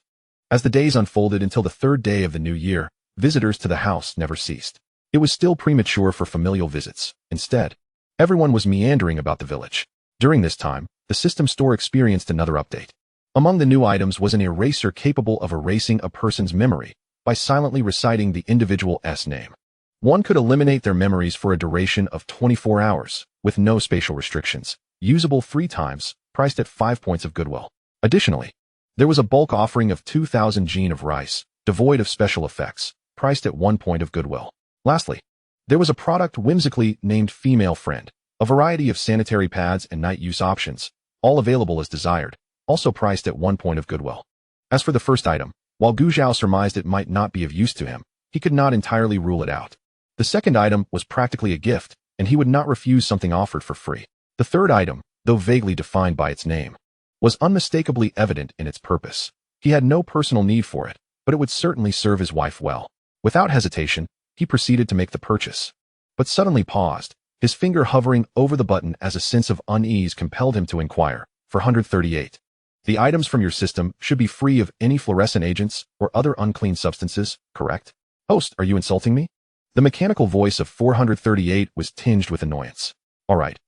As the days unfolded until the 3rd day of the new year, visitors to the house never ceased. It was still premature for familial visits. Instead, everyone was meandering about the village. During this time, the system store experienced another update. Among the new items was an eraser capable of erasing a person's memory by silently reciting the individual's name. One could eliminate their memories for a duration of 24 hours, with no spatial restrictions, usable 3 times, priced at 5 points of goodwill. Additionally, there was a bulk offering of 2,000 gene of rice, devoid of special effects, priced at 1 point of goodwill. Lastly, there was a product whimsically named Female Friend, a variety of sanitary pads and night use options, all available as desired, also priced at 1 point of goodwill. As for the first item, while Gu Zhao surmised it might not be of use to him, he could not entirely rule it out. The second item was practically a gift, and he would not refuse something offered for free. The third item, though vaguely defined by its name, was unmistakably evident in its purpose. He had no personal need for it, but it would certainly serve his wife well. Without hesitation, he proceeded to make the purchase, but suddenly paused, his finger hovering over the button as a sense of unease compelled him to inquire. "For 138. The items from your system should be free of any fluorescent agents or other unclean substances, correct?" "Host, are you insulting me?" The mechanical voice of 438 was tinged with annoyance. All right,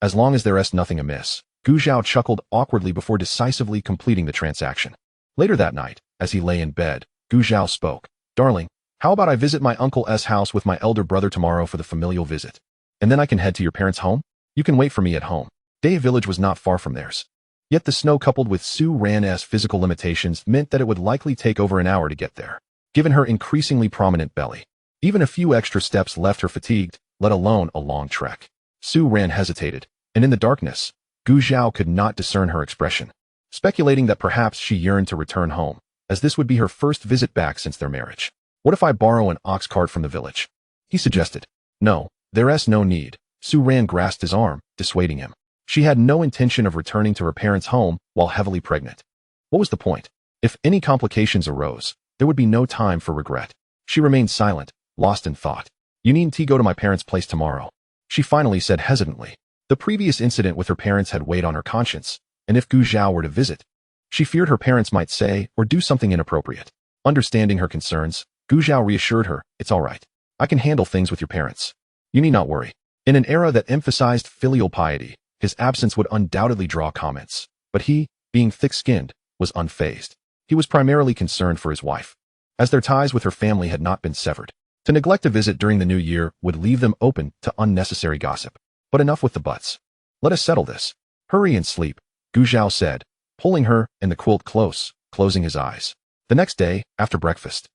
as long as there's nothing amiss." Gu Zhao chuckled awkwardly before decisively completing the transaction. Later that night, as he lay in bed, Gu Zhao spoke. "Darling, how about I visit my uncle's house with my elder brother tomorrow for the familial visit? And then I can head to your parents' home? You can wait for me at home." Day Village was not far from theirs. Yet the snow coupled with Su Ran's physical limitations meant that it would likely take over an hour to get there, given her increasingly prominent belly. Even a few extra steps left her fatigued, let alone a long trek. Su Ran hesitated, and in the darkness, Gu Zhao could not discern her expression, speculating that perhaps she yearned to return home, as this would be her first visit back since their marriage. "What if I borrow an ox cart from the village?" he suggested. "No, there's no need." Su Ran grasped his arm, dissuading him. She had no intention of returning to her parents' home while heavily pregnant. What was the point? If any complications arose, there would be no time for regret. She remained silent, lost in thought. "You needn't go to my parents' place tomorrow," she finally said hesitantly. The previous incident with her parents had weighed on her conscience, and if Gu Zhao were to visit, she feared her parents might say or do something inappropriate. Understanding her concerns, Gu Zhao reassured her, "It's all right. I can handle things with your parents. You need not worry." In an era that emphasized filial piety, his absence would undoubtedly draw comments, but he, being thick-skinned, was unfazed. He was primarily concerned for his wife, as their ties with her family had not been severed. To neglect a visit during the new year would leave them open to unnecessary gossip. But enough with the buts. Let us settle this. "Hurry and sleep," Gu Zhao said, pulling her and the quilt close, closing his eyes. The next day, after breakfast,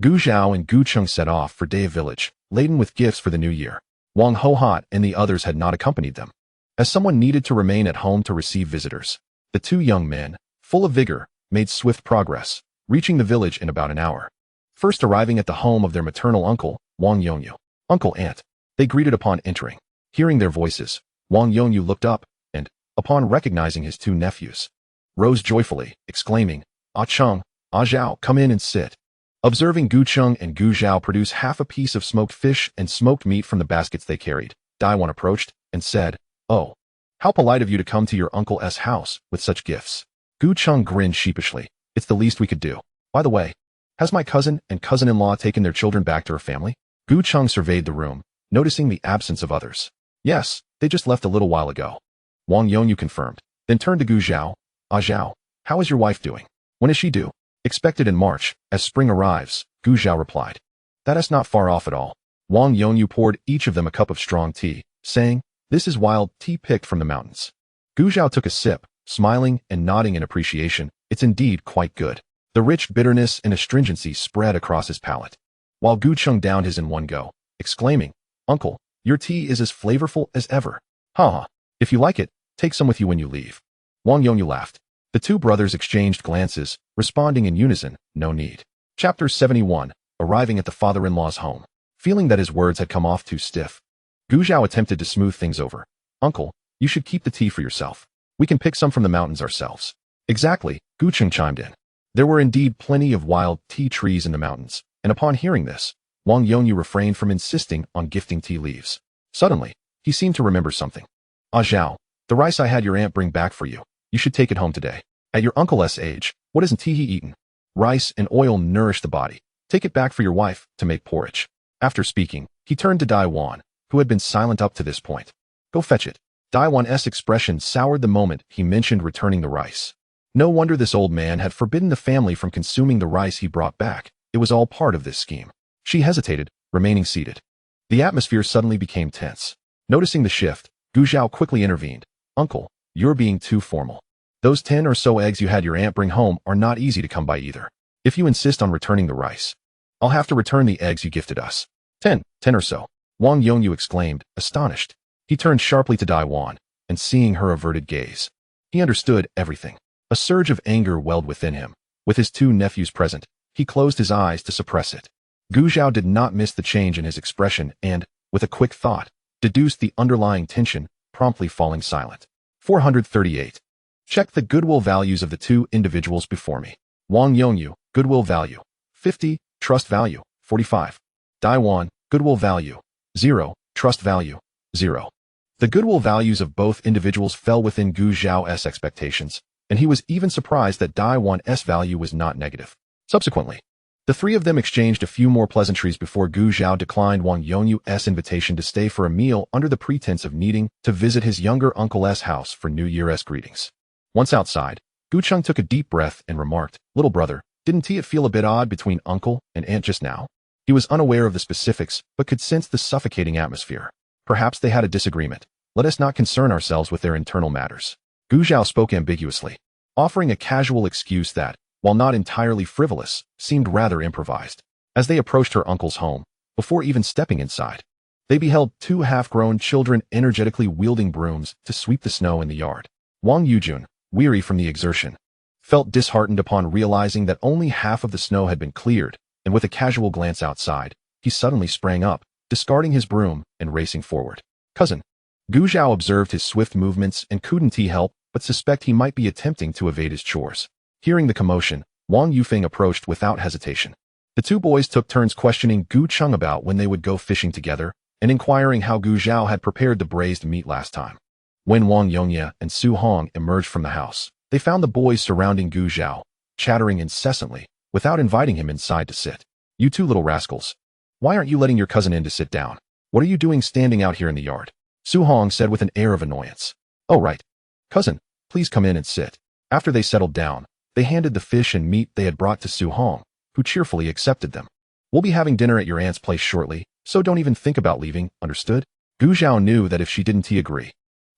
Gu Zhao and Gu Cheng set off for Day Village, laden with gifts for the new year. Wang Hohat and the others had not accompanied them, as someone needed to remain at home to receive visitors. The two young men, full of vigor, made swift progress, reaching the village in about an hour. First arriving at the home of their maternal uncle, Wang Yongyu. "Uncle, Aunt, They greeted upon entering. Hearing their voices, Wang Yongyu looked up, and, upon recognizing his two nephews, rose joyfully, exclaiming, "Ah Cheng, Ah Zhao, come in and sit." Observing Gu Cheng and Gu Zhao produce half a piece of smoked fish and smoked meat from the baskets they carried, Daiwan approached and said, "Oh, how polite of you to come to your uncle's house with such gifts." Gu Cheng grinned sheepishly. "It's the least we could do. By the way, has my cousin and cousin-in-law taken their children back to her family?" Gu Cheng surveyed the room, noticing the absence of others. "Yes, they just left a little while ago." Wang Yongyu confirmed, then turned to Gu Zhao. "Ah Zhao, how is your wife doing? When is she due?" "Expected in March, as spring arrives," Gu Zhao replied. "That is not far off at all." Wang Yongyu poured each of them a cup of strong tea, saying, "This is wild tea picked from the mountains." Gu Zhao took a sip, smiling and nodding in appreciation. "It's indeed quite good." The rich bitterness and astringency spread across his palate, while Gu Cheng downed his in one go, exclaiming, "Uncle, your tea is as flavorful as ever." "Ha! If you like it, take some with you when you leave." Wang Yongyu laughed. The two brothers exchanged glances, responding in unison, "No need." Chapter 71, Arriving at the father-in-law's home. Feeling that his words had come off too stiff, Gu Zhao attempted to smooth things over. "Uncle, you should keep the tea for yourself. We can pick some from the mountains ourselves." "Exactly," Gu Cheng chimed in. There were indeed plenty of wild tea trees in the mountains, and upon hearing this, Wang Yongyu refrained from insisting on gifting tea leaves. Suddenly, he seemed to remember something. "Ah Zhao, the rice I had your aunt bring back for you. You should take it home today. At your uncle's age, what isn't he eaten? Rice and oil nourish the body. Take it back for your wife to make porridge." After speaking, he turned to Daiwan, who had been silent up to this point. "Go fetch it." Daiwan's expression soured the moment he mentioned returning the rice. No wonder this old man had forbidden the family from consuming the rice he brought back. It was all part of this scheme. She hesitated, remaining seated. The atmosphere suddenly became tense. Noticing the shift, Gu Zhao quickly intervened. "Uncle, you're being too formal. Those 10 or so eggs you had your aunt bring home are not easy to come by either. If you insist on returning the rice, I'll have to return the eggs you gifted us." 10 or so," Wang Yongyu exclaimed, astonished. He turned sharply to Daiwan, and seeing her averted gaze, he understood everything. A surge of anger welled within him. With his two nephews present, he closed his eyes to suppress it. Gu Zhao did not miss the change in his expression and, with a quick thought, deduced the underlying tension, promptly falling silent. 438. Check the goodwill values of the two individuals before me. Wang Yongyu, goodwill value, 50, trust value, 45. Daiwan, goodwill value, 0, trust value, 0. The goodwill values of both individuals fell within Gu Zhao's expectations, and he was even surprised that Daiwan's value was not negative. Subsequently, the three of them exchanged a few more pleasantries before Gu Zhao declined Wang Yongyu's invitation to stay for a meal under the pretense of needing to visit his younger uncle's house for New Year's greetings. Once outside, Gu Cheng took a deep breath and remarked, "Little brother, didn't it feel a bit odd between uncle and aunt just now?" He was unaware of the specifics, but could sense the suffocating atmosphere. Perhaps they had a disagreement. Let us not concern ourselves with their internal matters. Gu Zhao spoke ambiguously, offering a casual excuse that, while not entirely frivolous, seemed rather improvised. As they approached her uncle's home, before even stepping inside, they beheld two half-grown children energetically wielding brooms to sweep the snow in the yard. Wang Yujun, weary from the exertion, felt disheartened upon realizing that only half of the snow had been cleared, and with a casual glance outside, he suddenly sprang up, discarding his broom and racing forward. "Cousin." Gu Zhao observed his swift movements and couldn't he help but suspect he might be attempting to evade his chores. Hearing the commotion, Wang Yufeng approached without hesitation. The two boys took turns questioning Gu Cheng about when they would go fishing together, and inquiring how Gu Zhao had prepared the braised meat last time. When Wang Yongye and Su Hong emerged from the house, they found the boys surrounding Gu Zhao, chattering incessantly, without inviting him inside to sit. "You two little rascals. Why aren't you letting your cousin in to sit down? What are you doing standing out here in the yard?" Su Hong said with an air of annoyance. "Oh right. Cousin, please come in and sit." After they settled down, they handed the fish and meat they had brought to Su Hong, who cheerfully accepted them. "We'll be having dinner at your aunt's place shortly, so don't even think about leaving, understood?" Gu Zhao knew that if she didn't agree,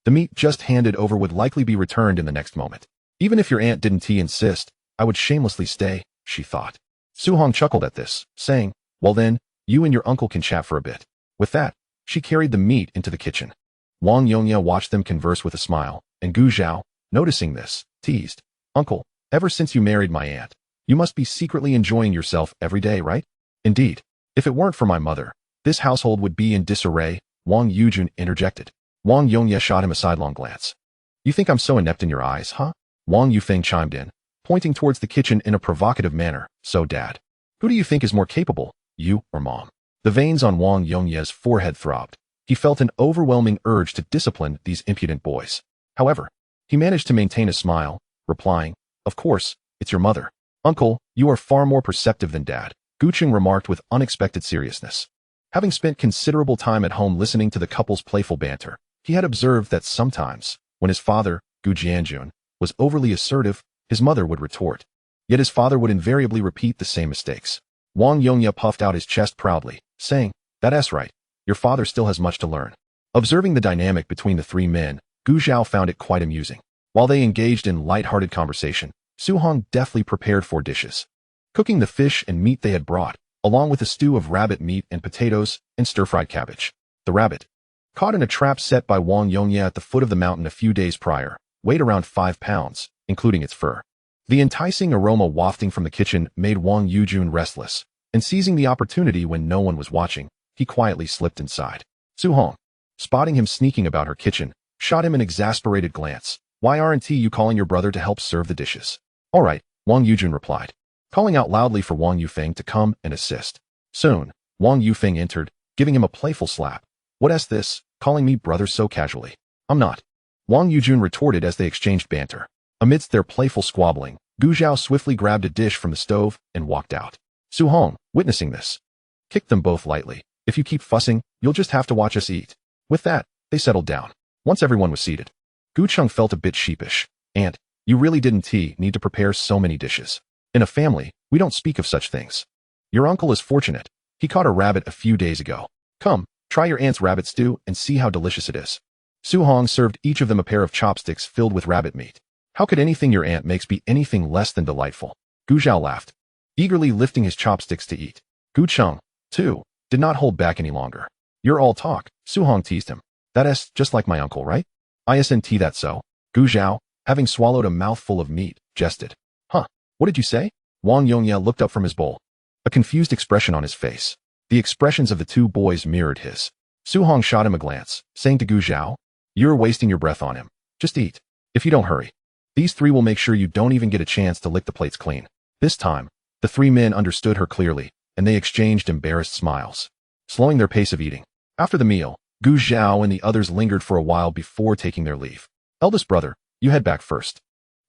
the meat just handed over would likely be returned in the next moment. "Even if your aunt didn't insist, I would shamelessly stay," she thought. Su Hong chuckled at this, saying, "Well then, you and your uncle can chat for a bit." With that, she carried the meat into the kitchen. Wang Yongye watched them converse with a smile, and Gu Zhao, noticing this, teased, "Uncle, ever since you married my aunt, you must be secretly enjoying yourself every day, right?" "Indeed. If it weren't for my mother, this household would be in disarray," Wang Yujun interjected. Wang Yongye shot him a sidelong glance. You think I'm so inept in your eyes, huh? Wang Yufeng chimed in, pointing towards the kitchen in a provocative manner. So, Dad, who do you think is more capable, you or Mom? The veins on Wang Yongye's forehead throbbed. He felt an overwhelming urge to discipline these impudent boys. However, he managed to maintain a smile, replying, Of course, it's your mother. Uncle, you are far more perceptive than Dad, Guqing remarked with unexpected seriousness. Having spent considerable time at home listening to the couple's playful banter, he had observed that sometimes, when his father, Gu Jianjun, was overly assertive, his mother would retort. Yet his father would invariably repeat the same mistakes. Wang Yongye puffed out his chest proudly, saying, That's right, your father still has much to learn. Observing the dynamic between the three men, Gu Zhao found it quite amusing. While they engaged in light-hearted conversation, Su Hong deftly prepared 4 dishes. Cooking the fish and meat they had brought, along with a stew of rabbit meat and potatoes and stir-fried cabbage. The rabbit, caught in a trap set by Wang Yongye at the foot of the mountain a few days prior, weighed around 5 pounds, including its fur. The enticing aroma wafting from the kitchen made Wang Yujun restless, and seizing the opportunity when no one was watching, he quietly slipped inside. Su Hong, spotting him sneaking about her kitchen, shot him an exasperated glance. Why aren't you calling your brother to help serve the dishes? All right, Wang Yujun replied, calling out loudly for Wang Yufeng to come and assist. Soon, Wang Yufeng entered, giving him a playful slap. What's this, calling me brother so casually? I'm not. Wang Yujun retorted as they exchanged banter. Amidst their playful squabbling, Gu Zhao swiftly grabbed a dish from the stove and walked out. Su Hong, witnessing this, kicked them both lightly. If you keep fussing, you'll just have to watch us eat. With that, they settled down. Once everyone was seated, Gu Cheng felt a bit sheepish. Aunt, you really didn't need to prepare so many dishes. In a family, we don't speak of such things. Your uncle is fortunate. He caught a rabbit a few days ago. Come, try your aunt's rabbit stew and see how delicious it is. Su Hong served each of them a pair of chopsticks filled with rabbit meat. How could anything your aunt makes be anything less than delightful? Gu Zhao laughed, eagerly lifting his chopsticks to eat. Gu Cheng, too, did not hold back any longer. You're all talk, Su Hong teased him. That's just like my uncle, right? Isn't that so? Gu Zhao, having swallowed a mouthful of meat, jested. Huh, what did you say? Wang Yongye looked up from his bowl, a confused expression on his face. The expressions of the two boys mirrored his. Su Hong shot him a glance, saying to Gu Zhao, You're wasting your breath on him. Just eat. If you don't hurry, these 3 will make sure you don't even get a chance to lick the plates clean. This time, the 3 men understood her clearly, and they exchanged embarrassed smiles, slowing their pace of eating. After the meal, Gu Zhao and the others lingered for a while before taking their leave. Eldest brother, you head back first.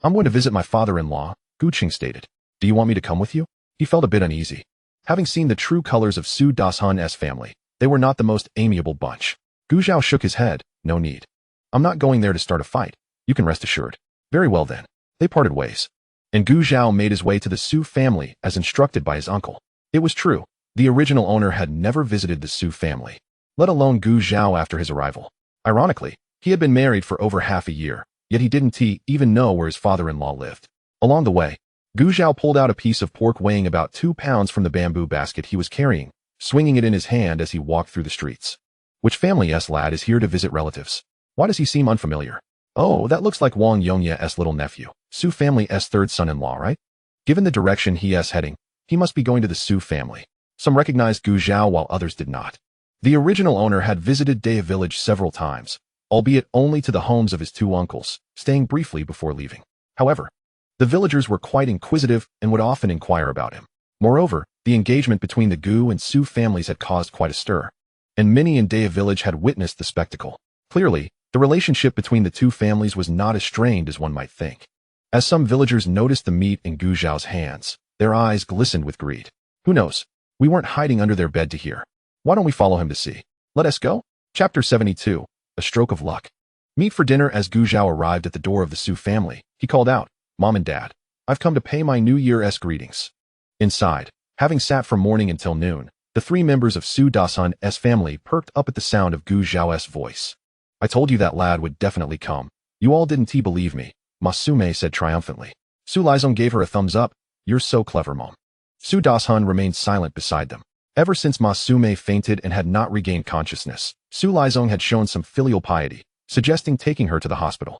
I'm going to visit my father-in-law, Gu Qing stated. Do you want me to come with you? He felt a bit uneasy. Having seen the true colors of Su Dashan's family, they were not the most amiable bunch. Gu Zhao shook his head. No need. I'm not going there to start a fight. You can rest assured. Very well then. They parted ways. And Gu Zhao made his way to the Su family as instructed by his uncle. It was true. The original owner had never visited the Su family, let alone Gu Zhao after his arrival. Ironically, he had been married for over half a year, yet he didn't even know where his father-in-law lived. Along the way, Gu Zhao pulled out a piece of pork weighing about 2 pounds from the bamboo basket he was carrying, swinging it in his hand as he walked through the streets. Which family's lad is here to visit relatives? Why does he seem unfamiliar? Oh, that looks like Wang Yongye's little nephew, Su family's third son-in-law, right? Given the direction he's heading, he must be going to the Su family. Some recognized Gu Zhao while others did not. The original owner had visited Daya village several times, albeit only to the homes of his 2 uncles, staying briefly before leaving. However, the villagers were quite inquisitive and would often inquire about him. Moreover, the engagement between the Gu and Su families had caused quite a stir, and many in Daya village had witnessed the spectacle. Clearly, the relationship between the 2 families was not as strained as one might think. As some villagers noticed the meat in Gu Zhao's hands, their eyes glistened with greed. Who knows? We weren't hiding under their bed to hear. Why don't we follow him to see? Let us go? Chapter 72, A Stroke of Luck. Meet for dinner. As Gu Zhao arrived at the door of the Su family, he called out, Mom and Dad, I've come to pay my New Year's greetings. Inside, having sat from morning until noon, the 3 members of Su Dashan's family perked up at the sound of Gu Zhao's voice. I told you that lad would definitely come. You all didn't believe me, Masume said triumphantly. Su Lizong gave her a thumbs up. You're so clever, Mom. Su Dashan remained silent beside them. Ever since Masume fainted and had not regained consciousness, Su Lizong had shown some filial piety, suggesting taking her to the hospital.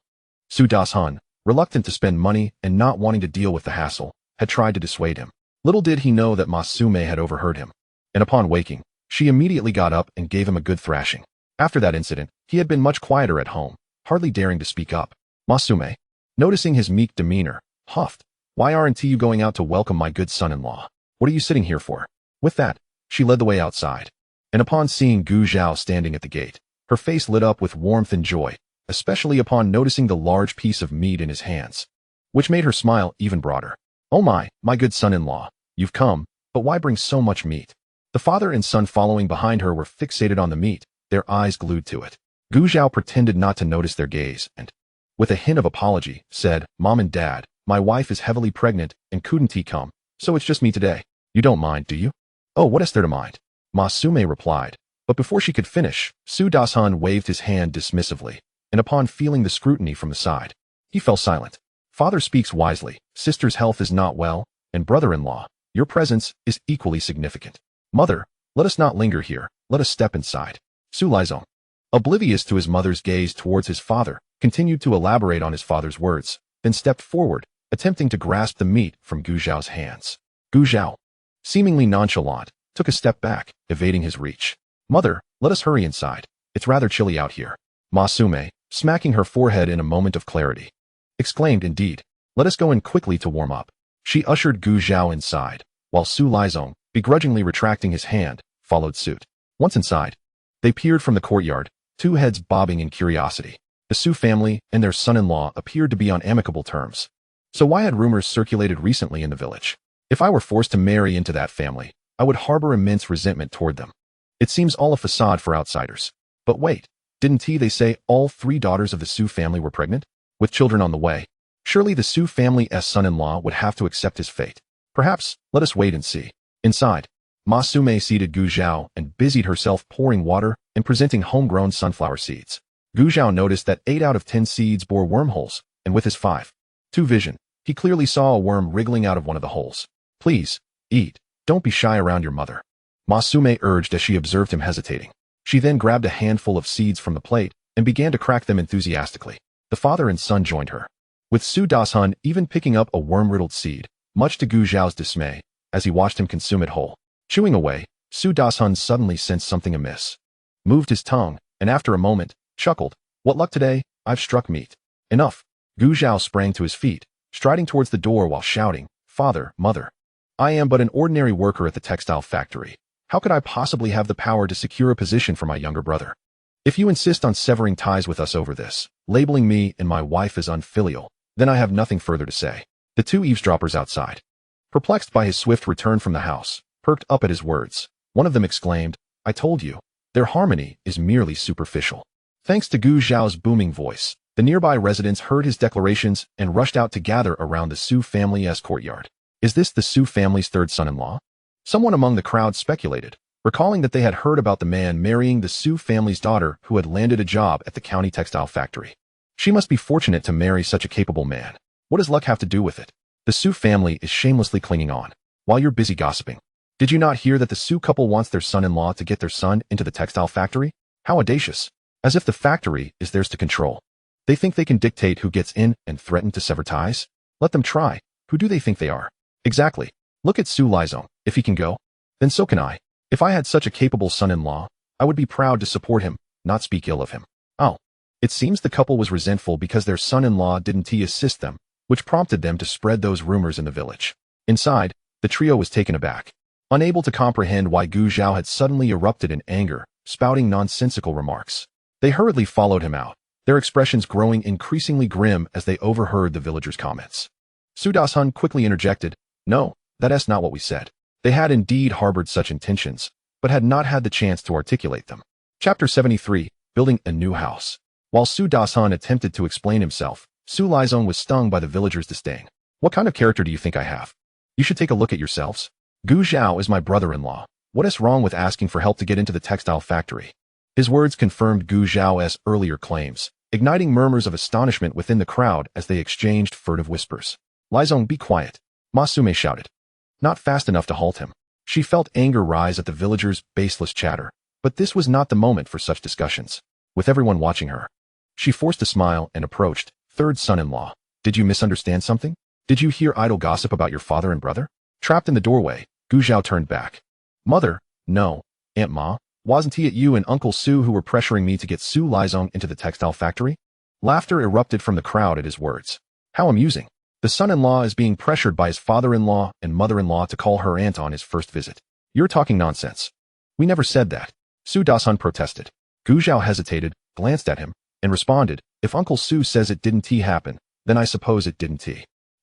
Su Dashan, reluctant to spend money and not wanting to deal with the hassle, had tried to dissuade him. Little did he know that Masume had overheard him, and upon waking, she immediately got up and gave him a good thrashing. After that incident, he had been much quieter at home, hardly daring to speak up. Masume, noticing his meek demeanor, huffed. Why aren't you going out to welcome my good son-in-law? What are you sitting here for? With that, she led the way outside. And upon seeing Gu Zhao standing at the gate, her face lit up with warmth and joy, especially upon noticing the large piece of meat in his hands, which made her smile even broader. Oh my good son-in-law, you've come, but why bring so much meat? The father and son following behind her were fixated on the meat, their eyes glued to it. Gu Zhao pretended not to notice their gaze and, with a hint of apology, said, Mom and Dad, my wife is heavily pregnant and couldn't come, so it's just me today. You don't mind, do you? Oh, what is there to mind? Masume replied. But before she could finish, Su Dasan waved his hand dismissively, and upon feeling the scrutiny from the side, he fell silent. Father speaks wisely, sister's health is not well, and brother-in-law, your presence is equally significant. Mother, let us not linger here, let us step inside. Su Lizong, oblivious to his mother's gaze towards his father, continued to elaborate on his father's words, then stepped forward, attempting to grasp the meat from Gu Zhao's hands. Gu Zhao, seemingly nonchalant, took a step back, evading his reach. Mother, let us hurry inside. It's rather chilly out here. Masume, smacking her forehead in a moment of clarity, exclaimed, indeed. Let us go in quickly to warm up. She ushered Gu Zhao inside, while Su Lizong, begrudgingly retracting his hand, followed suit. Once inside, they peered from the courtyard, two heads bobbing in curiosity. The Su family and their son-in-law appeared to be on amicable terms. So why had rumors circulated recently in the village? If I were forced to marry into that family, I would harbor immense resentment toward them. It seems all a facade for outsiders. But wait, didn't they say all three daughters of the Su family were pregnant? With children on the way, surely the Su family's son-in-law would have to accept his fate. Perhaps, let us wait and see. Inside, Masume seated Gu Zhao and busied herself pouring water and presenting homegrown sunflower seeds. Gu Zhao noticed that 8 out of 10 seeds bore wormholes, and with his 5.2 vision, he clearly saw a worm wriggling out of one of the holes. Please, eat. Don't be shy around your mother, Masume urged as she observed him hesitating. She then grabbed a handful of seeds from the plate and began to crack them enthusiastically. The father and son joined her, with Su Dasan even picking up a worm-riddled seed, much to Gu Zhao's dismay, as he watched him consume it whole. Chewing away, Su Dasan suddenly sensed something amiss, moved his tongue, and after a moment, chuckled. What luck today, I've struck meat. Enough. Gu Zhao sprang to his feet, striding towards the door while shouting, Father, Mother, I am but an ordinary worker at the textile factory. How could I possibly have the power to secure a position for my younger brother? If you insist on severing ties with us over this, labeling me and my wife as unfilial, then I have nothing further to say. The two eavesdroppers outside, perplexed by his swift return from the house, perked up at his words. One of them exclaimed, I told you, their harmony is merely superficial. Thanks to Gu Zhao's booming voice, the nearby residents heard his declarations and rushed out to gather around the Su family's courtyard. Is this the Su family's third son-in-law? Someone among the crowd speculated, recalling that they had heard about the man marrying the Su family's daughter who had landed a job at the county textile factory. She must be fortunate to marry such a capable man. What does luck have to do with it? The Su family is shamelessly clinging on, while you're busy gossiping. Did you not hear that the Su couple wants their son-in-law to get their son into the textile factory? How audacious. As if the factory is theirs to control. They think they can dictate who gets in and threaten to sever ties? Let them try. Who do they think they are? Exactly. Look at Su Lizong. If he can go, then so can I. If I had such a capable son-in-law, I would be proud to support him, not speak ill of him. Oh. It seems the couple was resentful because their son-in-law didn't assist them, which prompted them to spread those rumors in the village. Inside, the trio was taken aback, unable to comprehend why Gu Zhao had suddenly erupted in anger, spouting nonsensical remarks. They hurriedly followed him out, their expressions growing increasingly grim as they overheard the villagers' comments. Su Dasan quickly interjected, No, that's not what we said. They had indeed harbored such intentions, but had not had the chance to articulate them. Chapter 73, Building a New House. While Su Dasan attempted to explain himself, Su Lizong was stung by the villagers' disdain. What kind of character do you think I have? You should take a look at yourselves. Gu Zhao is my brother-in-law. What is wrong with asking for help to get into the textile factory? His words confirmed Gu Zhao's earlier claims, igniting murmurs of astonishment within the crowd as they exchanged furtive whispers. Lizong, be quiet, Masume shouted. Not fast enough to halt him. She felt anger rise at the villagers' baseless chatter, but this was not the moment for such discussions. With everyone watching her, she forced a smile and approached. Third son-in-law, did you misunderstand something? Did you hear idle gossip about your father and brother? Trapped in the doorway, Gu Zhao turned back. Mother, no, Aunt Ma, Wasn't it you and Uncle Su who were pressuring me to get Su Lizong into the textile factory? Laughter erupted from the crowd at his words. How amusing. The son-in-law is being pressured by his father-in-law and mother-in-law to call her aunt on his first visit. You're talking nonsense. We never said that. Su Dasun protested. Gu Zhao hesitated, glanced at him, and responded, if Uncle Su says it didn't happen, then I suppose it didn't.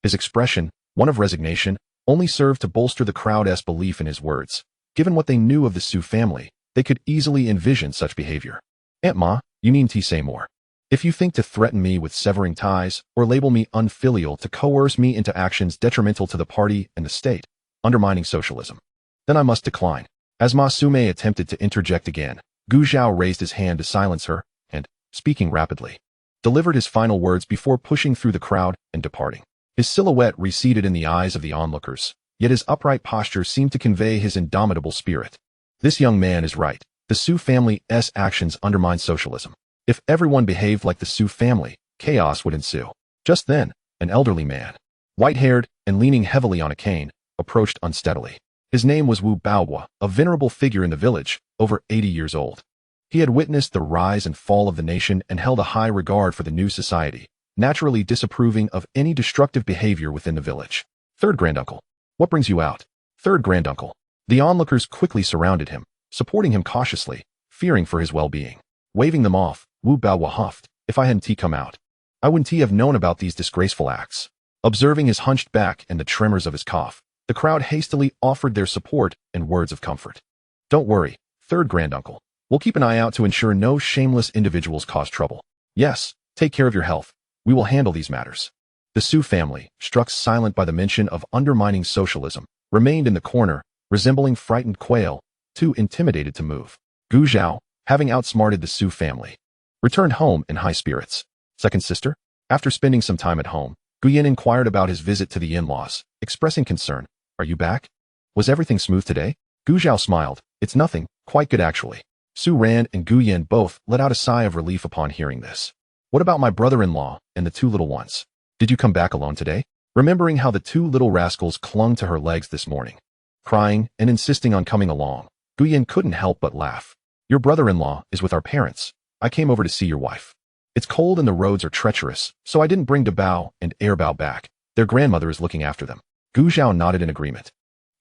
His expression, one of resignation, only served to bolster the crowd's belief in his words. Given what they knew of the Su family, they could easily envision such behavior. Aunt Ma, you mean to say more? If you think to threaten me with severing ties, or label me unfilial to coerce me into actions detrimental to the party and the state, undermining socialism, then I must decline. As Ma Sume attempted to interject again, Gu Zhao raised his hand to silence her, and, speaking rapidly, delivered his final words before pushing through the crowd and departing. His silhouette receded in the eyes of the onlookers, yet his upright posture seemed to convey his indomitable spirit. This young man is right. The Su family's actions undermine socialism. If everyone behaved like the Su family, chaos would ensue. Just then, an elderly man, white-haired and leaning heavily on a cane, approached unsteadily. His name was Wu Baohua, a venerable figure in the village, over 80 years old. He had witnessed the rise and fall of the nation and held a high regard for the new society, naturally disapproving of any destructive behavior within the village. Third granduncle. What brings you out? Third granduncle. The onlookers quickly surrounded him, supporting him cautiously, fearing for his well-being. Waving them off, Wu Baohua huffed, if I hadn't come out, I wouldn't have known about these disgraceful acts. Observing his hunched back and the tremors of his cough, the crowd hastily offered their support and words of comfort. Don't worry, third granduncle. We'll keep an eye out to ensure no shameless individuals cause trouble. Yes, take care of your health. We will handle these matters. The Su family, struck silent by the mention of undermining socialism, remained in the corner, resembling frightened quail, too intimidated to move. Gu Zhao, having outsmarted the Su family, returned home in high spirits. Second sister? After spending some time at home, Guyen inquired about his visit to the in-laws, expressing concern. Are you back? Was everything smooth today? Gu Zhao smiled. It's nothing, quite good actually. Su Ran and Guyen both let out a sigh of relief upon hearing this. What about my brother-in-law and the two little ones? Did you come back alone today? Remembering how the two little rascals clung to her legs this morning, crying and insisting on coming along, Guyen couldn't help but laugh. Your brother-in-law is with our parents. I came over to see your wife. It's cold and the roads are treacherous, so I didn't bring Dabao and Airbao back. Their grandmother is looking after them. Gu Zhao nodded in agreement,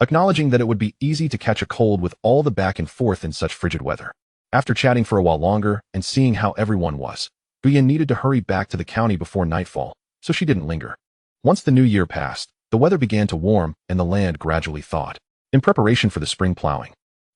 acknowledging that it would be easy to catch a cold with all the back and forth in such frigid weather. After chatting for a while longer and seeing how everyone was, Guyen needed to hurry back to the county before nightfall, so she didn't linger. Once the new year passed, the weather began to warm and the land gradually thawed. In preparation for the spring plowing,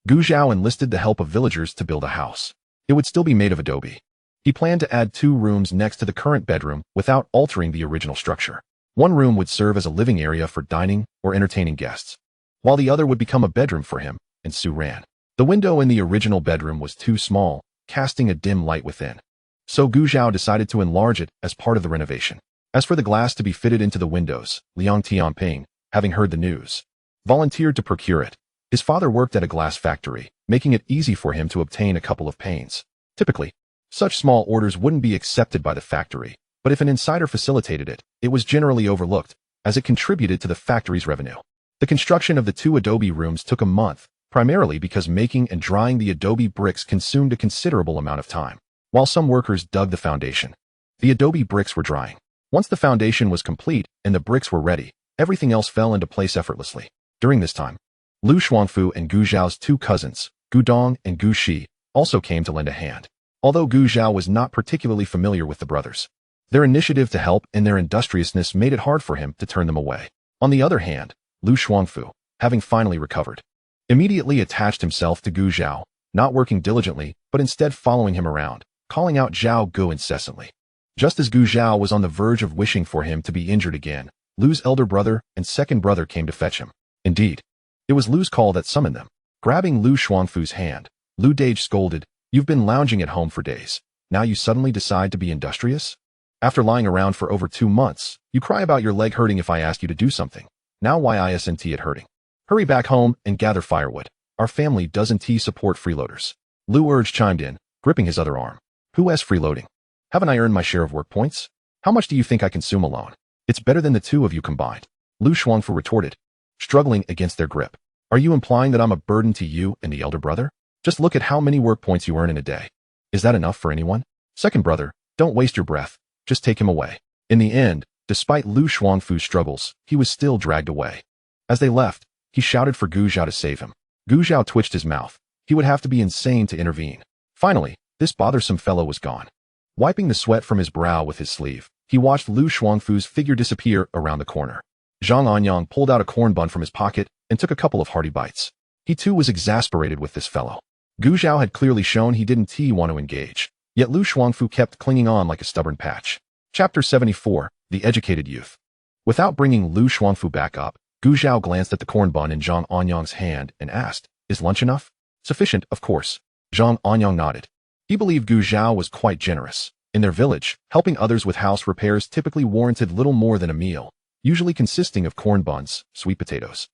Gu Zhao enlisted the help of villagers to build a house. It would still be made of adobe. He planned to add 2 rooms next to the current bedroom without altering the original structure. One room would serve as a living area for dining or entertaining guests, while the other would become a bedroom for him and Su Ran. The window in the original bedroom was too small, casting a dim light within. So Gu Zhao decided to enlarge it as part of the renovation. As for the glass to be fitted into the windows, Liang Tianping, having heard the news, volunteered to procure it. His father worked at a glass factory, making it easy for him to obtain a couple of panes. Typically, such small orders wouldn't be accepted by the factory, but if an insider facilitated it, it was generally overlooked, as it contributed to the factory's revenue. The construction of the 2 adobe rooms took a month, primarily because making and drying the adobe bricks consumed a considerable amount of time. While some workers dug the foundation, the adobe bricks were drying. Once the foundation was complete and the bricks were ready, everything else fell into place effortlessly. During this time, Lu Shuangfu and Gu Zhao's 2 cousins, Gu Dong and Gu Shi, also came to lend a hand. Although Gu Zhao was not particularly familiar with the brothers, their initiative to help and their industriousness made it hard for him to turn them away. On the other hand, Lu Shuangfu, having finally recovered, immediately attached himself to Gu Zhao, not working diligently, but instead following him around, calling out Zhao Gu incessantly. Just as Gu Zhao was on the verge of wishing for him to be injured again, Lu's elder brother and second brother came to fetch him. Indeed, it was Lu's call that summoned them. Grabbing Lu Shuangfu's hand, Lu Dage scolded, "You've been lounging at home for days. Now you suddenly decide to be industrious? After lying around for over 2 months, you cry about your leg hurting if I ask you to do something. Now why isn't it hurting? Hurry back home and gather firewood. Our family doesn't support freeloaders." Lu urged chimed in, gripping his other arm. "Who has freeloading? Haven't I earned my share of work points? How much do you think I consume alone? It's better than the 2 of you combined." Lu Shuangfu retorted, struggling against their grip. "Are you implying that I'm a burden to you and the elder brother? Just look at how many work points you earn in a day. Is that enough for anyone? Second brother, don't waste your breath. Just take him away. In the end, despite Lu Shuangfu's struggles, he was still dragged away. As they left, he shouted for Gu Zhao to save him. Gu Zhao twitched his mouth. He would have to be insane to intervene. Finally, this bothersome fellow was gone. Wiping the sweat from his brow with his sleeve, he watched Lu Shuangfu's figure disappear around the corner. Zhang Anyang pulled out a corn bun from his pocket and took a couple of hearty bites. He too was exasperated with this fellow. Gu Zhao had clearly shown he didn't want to engage, yet Lu Shuangfu kept clinging on like a stubborn patch. Chapter 74, The Educated Youth. Without bringing Lu Shuangfu back up, Gu Zhao glanced at the corn bun in Zhang Anyang's hand and asked, "Is lunch enough?" "Sufficient, of course." Zhang Anyang nodded. He believed Gu Zhao was quite generous. In their village, helping others with house repairs typically warranted little more than a meal, usually consisting of corn buns, sweet potatoes,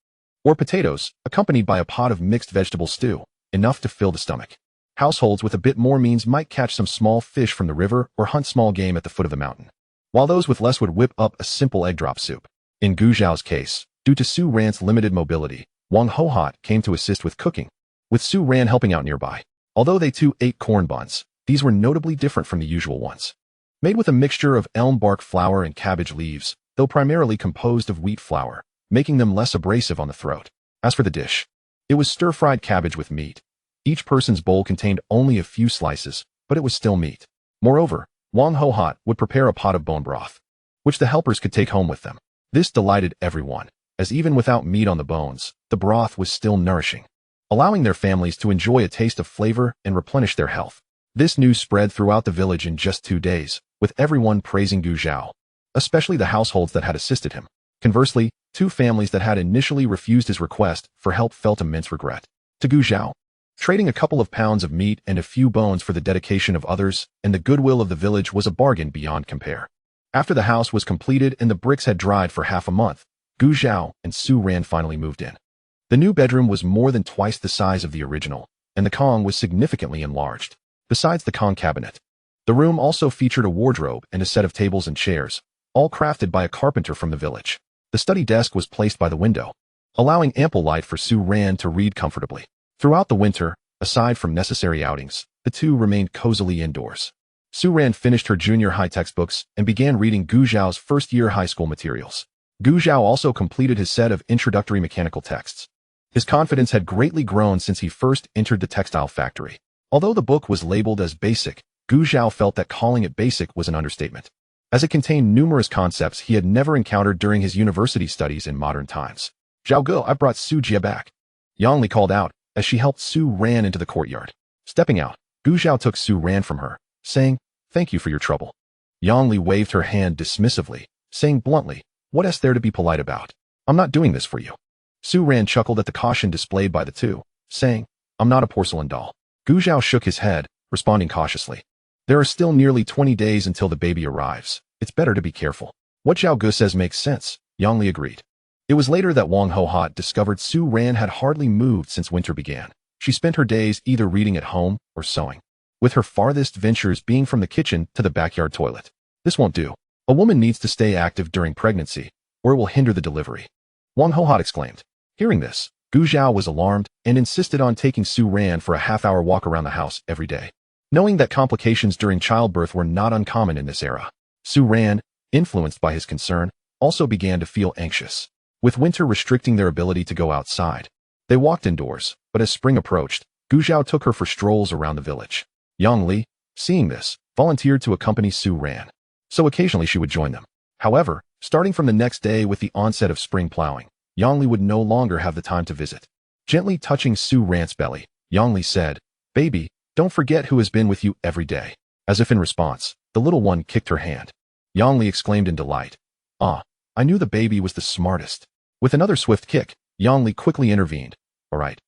or potatoes, accompanied by a pot of mixed vegetable stew, enough to fill the stomach. Households with a bit more means might catch some small fish from the river or hunt small game at the foot of the mountain, while those with less would whip up a simple egg drop soup. In Gu Zhao's case, due to Su Ran's limited mobility, Wang Hohot came to assist with cooking, with Su Ran helping out nearby. Although they too ate corn buns, these were notably different from the usual ones. Made with a mixture of elm bark flour and cabbage leaves, though primarily composed of wheat flour, making them less abrasive on the throat. As for the dish, it was stir-fried cabbage with meat. Each person's bowl contained only a few slices, but it was still meat. Moreover, Wang Hohot would prepare a pot of bone broth, which the helpers could take home with them. This delighted everyone, as even without meat on the bones, the broth was still nourishing, allowing their families to enjoy a taste of flavor and replenish their health. This news spread throughout the village in just 2 days, with everyone praising Gu Zhao, especially the households that had assisted him. Conversely, 2 families that had initially refused his request for help felt immense regret. To Gu Zhao, trading a couple of pounds of meat and a few bones for the dedication of others and the goodwill of the village was a bargain beyond compare. After the house was completed and the bricks had dried for half a month, Gu Zhao and Su Ran finally moved in. The new bedroom was more than twice the size of the original, and the Kong was significantly enlarged. Besides the Kong cabinet, the room also featured a wardrobe and a set of tables and chairs, all crafted by a carpenter from the village. The study desk was placed by the window, allowing ample light for Su Ran to read comfortably. Throughout the winter, aside from necessary outings, the two remained cozily indoors. Su Ran finished her junior high textbooks and began reading Gu Zhao's first-year high school materials. Gu Zhao also completed his set of introductory mechanical texts. His confidence had greatly grown since he first entered the textile factory. Although the book was labeled as basic, Gu Zhao felt that calling it basic was an understatement, as it contained numerous concepts he had never encountered during his university studies in modern times. "Zhao Ge, I brought Su Jie back," Yang Li called out as she helped Su Ran into the courtyard. Stepping out, Gu Zhao took Su Ran from her, saying, "Thank you for your trouble." Yang Li waved her hand dismissively, saying bluntly, "What is there to be polite about? I'm not doing this for you." Su Ran chuckled at the caution displayed by the two, saying, "I'm not a porcelain doll." Gu Zhao shook his head, responding cautiously, "There are still nearly 20 days until the baby arrives. It's better to be careful." "What Zhao Ge says makes sense," Yang Li agreed. It was later that Wang Hohot discovered Su Ran had hardly moved since winter began. She spent her days either reading at home or sewing, with her farthest ventures being from the kitchen to the backyard toilet. "This won't do. A woman needs to stay active during pregnancy, or it will hinder the delivery," Wang Hohot exclaimed. Hearing this, Gu Zhao was alarmed and insisted on taking Su Ran for a half-hour walk around the house every day. Knowing that complications during childbirth were not uncommon in this era, Su Ran, influenced by his concern, also began to feel anxious. With winter restricting their ability to go outside, they walked indoors, but as spring approached, Gu Zhao took her for strolls around the village. Yang Li, seeing this, volunteered to accompany Su Ran, so occasionally she would join them. However, starting from the next day with the onset of spring plowing, Yang Li would no longer have the time to visit. Gently touching Su Ran's belly, Yang Li said, "Baby, don't forget who has been with you every day." As if in response, the little one kicked her hand. Yang Li exclaimed in delight, "Ah, I knew the baby was the smartest." With another swift kick, Yang Li quickly intervened. All right,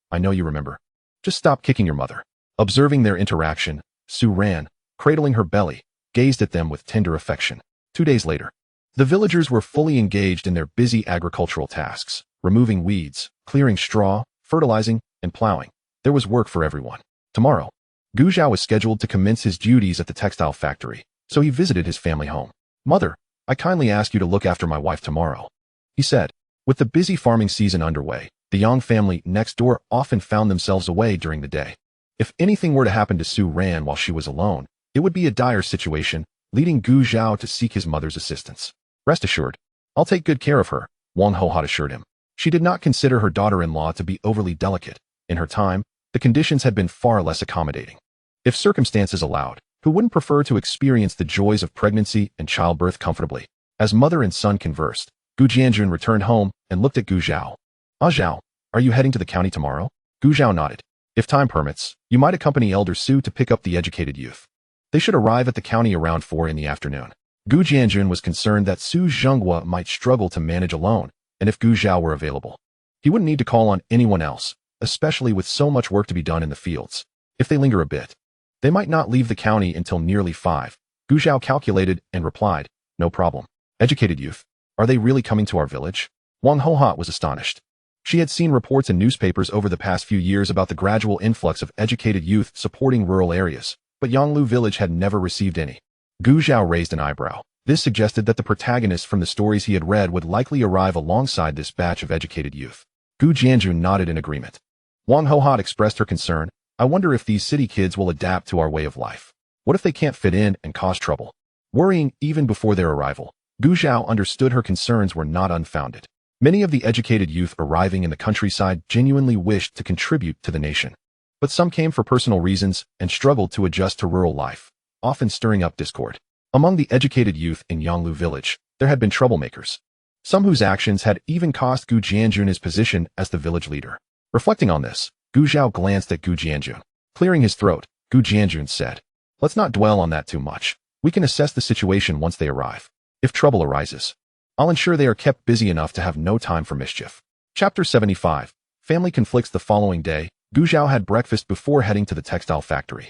I know you remember. Just stop kicking your mother." Observing their interaction, Su Ran, cradling her belly, gazed at them with tender affection. 2 days later, the villagers were fully engaged in their busy agricultural tasks, removing weeds, clearing straw, fertilizing, and plowing. There was work for everyone. Tomorrow, Gu Zhao was scheduled to commence his duties at the textile factory, so he visited his family home. "Mother, I kindly ask you to look after my wife tomorrow," he said. With the busy farming season underway, The Yang family next door often found themselves away during the day. If anything were to happen to Su Ran while she was alone, it would be a dire situation, leading Gu Zhao to seek his mother's assistance. Rest assured, I'll take good care of her, Wang Hohat assured him. She did not consider her daughter-in-law to be overly delicate. In her time, the conditions had been far less accommodating. If circumstances allowed, who wouldn't prefer to experience the joys of pregnancy and childbirth comfortably? As mother and son conversed, Gu Jianjun returned home and looked at Gu Zhao. Ah Zhao, are you heading to the county tomorrow? Gu Zhao nodded. If time permits, you might accompany Elder Su to pick up the educated youth. They should arrive at the county around 4 in the afternoon. Gu Jianjun was concerned that Su Zhenghua might struggle to manage alone, and if Gu Zhao were available, he wouldn't need to call on anyone else, especially with so much work to be done in the fields. If they linger a bit, they might not leave the county until nearly 5. Gu Zhao calculated and replied, no problem. Educated youth, are they really coming to our village? Wang Hohat was astonished. She had seen reports in newspapers over the past few years about the gradual influx of educated youth supporting rural areas, but Yanglu village had never received any. Gu Zhao raised an eyebrow. This suggested that the protagonists from the stories he had read would likely arrive alongside this batch of educated youth. Gu Jianjun nodded in agreement. Wang Hohat expressed her concern. I wonder if these city kids will adapt to our way of life. What if they can't fit in and cause trouble? Worrying even before their arrival, Gu Zhao understood her concerns were not unfounded. Many of the educated youth arriving in the countryside genuinely wished to contribute to the nation. But some came for personal reasons and struggled to adjust to rural life, often stirring up discord. Among the educated youth in Yanglu village, there had been troublemakers. Some whose actions had even cost Gu Jianjun his position as the village leader. Reflecting on this, Gu Zhao glanced at Gu Jianjun. Clearing his throat, Gu Jianjun said, let's not dwell on that too much. We can assess the situation once they arrive. If trouble arises, I'll ensure they are kept busy enough to have no time for mischief. Chapter 75. Family conflicts. The following day, Gu Zhao had breakfast before heading to the textile factory.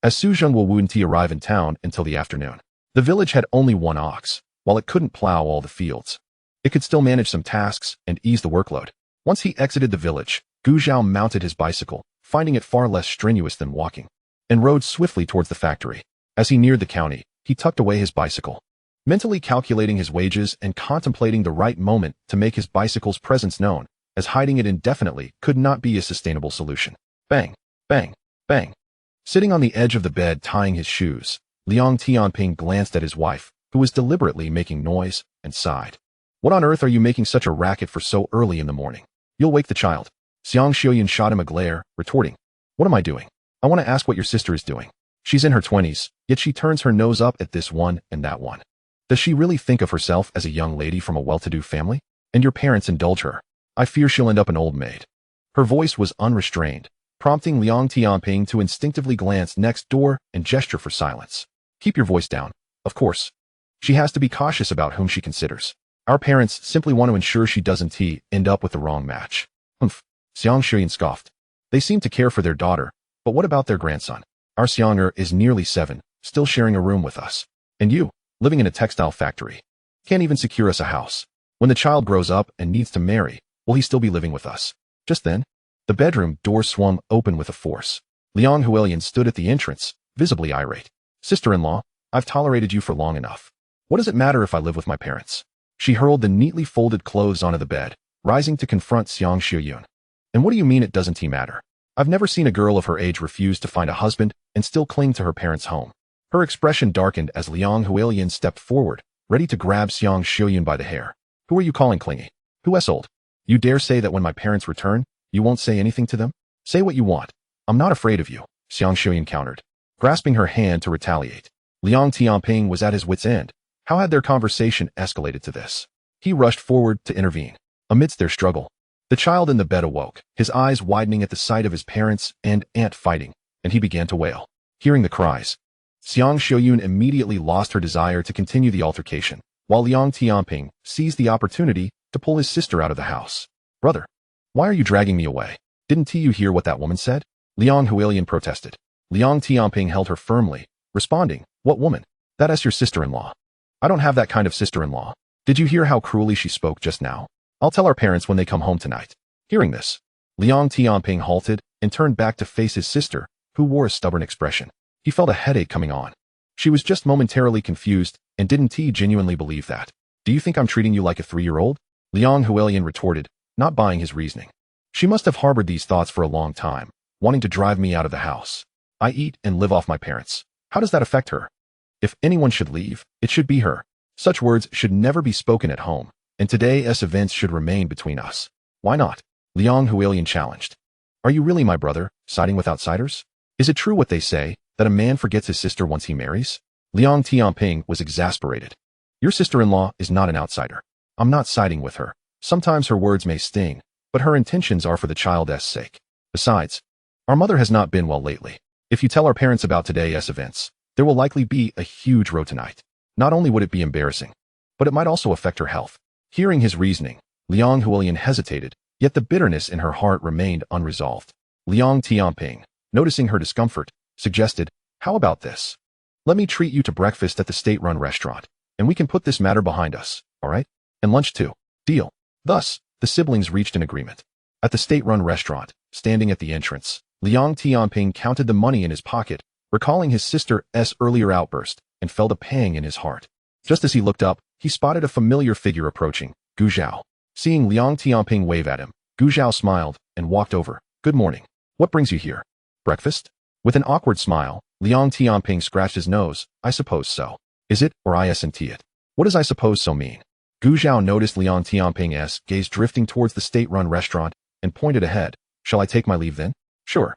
As Su Zhenghua wouldn't arrive in town until the afternoon. The village had only 1 ox. While it couldn't plow all the fields, it could still manage some tasks and ease the workload. Once he exited the village, Gu Zhao mounted his bicycle, finding it far less strenuous than walking, and rode swiftly towards the factory. As he neared the county, he tucked away his bicycle, mentally calculating his wages and contemplating the right moment to make his bicycle's presence known, as hiding it indefinitely could not be a sustainable solution. Bang, bang, bang. Sitting on the edge of the bed tying his shoes, Liang Tianping glanced at his wife, who was deliberately making noise, and sighed. What on earth are you making such a racket for so early in the morning? You'll wake the child. Xiang Xiuyan shot him a glare, retorting, what am I doing? I want to ask what your sister is doing. She's in her 20s, yet she turns her nose up at this one and that one. Does she really think of herself as a young lady from a well-to-do family? And your parents indulge her. I fear she'll end up an old maid. Her voice was unrestrained, prompting Liang Tianping to instinctively glance next door and gesture for silence. Keep your voice down. Of course. She has to be cautious about whom she considers. Our parents simply want to ensure she doesn't end up with the wrong match. Humph. Xiang Xiuyan scoffed. They seem to care for their daughter, but what about their grandson? Our Xiang'er is nearly 7, still sharing a room with us. And you, living in a textile factory, can't even secure us a house. When the child grows up and needs to marry, will he still be living with us? Just then, the bedroom door swung open with a force. Liang Huilian stood at the entrance, visibly irate. Sister-in-law, I've tolerated you for long enough. What does it matter if I live with my parents? She hurled the neatly folded clothes onto the bed, rising to confront Xiang Xiuyun. And what do you mean it doesn't matter? I've never seen a girl of her age refuse to find a husband and still cling to her parents' home. Her expression darkened as Liang Huilian stepped forward, ready to grab Xiang Xiuyun by the hair. Who are you calling clingy? Who old? You dare say that when my parents return, you won't say anything to them? Say what you want. I'm not afraid of you, Xiang Xiuyan countered, grasping her hand to retaliate. Liang Tianping was at his wit's end. How had their conversation escalated to this? He rushed forward to intervene. Amidst their struggle, the child in the bed awoke, his eyes widening at the sight of his parents and aunt fighting, and he began to wail. Hearing the cries, Xiang Xiuyun immediately lost her desire to continue the altercation, while Liang Tianping seized the opportunity to pull his sister out of the house. Brother, why are you dragging me away? Didn't you hear what that woman said? Liang Huilian protested. Liang Tianping held her firmly, responding, what woman? That's your sister-in-law. I don't have that kind of sister-in-law. Did you hear how cruelly she spoke just now? I'll tell our parents when they come home tonight. Hearing this, Liang Tianping halted and turned back to face his sister, who wore a stubborn expression. He felt a headache coming on. She was just momentarily confused, and didn't he genuinely believe that? Do you think I'm treating you like a 3-year-old? Liang Huilian retorted, not buying his reasoning. She must have harbored these thoughts for a long time, wanting to drive me out of the house. I eat and live off my parents. How does that affect her? If anyone should leave, it should be her. Such words should never be spoken at home, and today's events should remain between us. Why not? Liang Huilian challenged. Are you really my brother, siding with outsiders? Is it true what they say, that a man forgets his sister once he marries? Liang Tianping was exasperated. Your sister-in-law is not an outsider. I'm not siding with her. Sometimes her words may sting, but her intentions are for the child's sake. Besides, our mother has not been well lately. If you tell our parents about today's events, there will likely be a huge row tonight. Not only would it be embarrassing, but it might also affect her health. Hearing his reasoning, Liang Huilian hesitated, yet the bitterness in her heart remained unresolved. Liang Tianping, noticing her discomfort, suggested, how about this? Let me treat you to breakfast at the state-run restaurant, and we can put this matter behind us, all right? And lunch too. Deal. Thus, the siblings reached an agreement. At the state-run restaurant, standing at the entrance, Liang Tianping counted the money in his pocket, recalling his sister's earlier outburst, and felt a pang in his heart. Just as he looked up, he spotted a familiar figure approaching, Gu Zhao. Seeing Liang Tianping wave at him, Gu Zhao smiled and walked over. Good morning. What brings you here? Breakfast? With an awkward smile, Liang Tianping scratched his nose. I suppose so. Is it, or isn't it? What does I suppose so mean? Gu Zhao noticed Liang Tianping's gaze drifting towards the state-run restaurant and pointed ahead. Shall I take my leave then? Sure.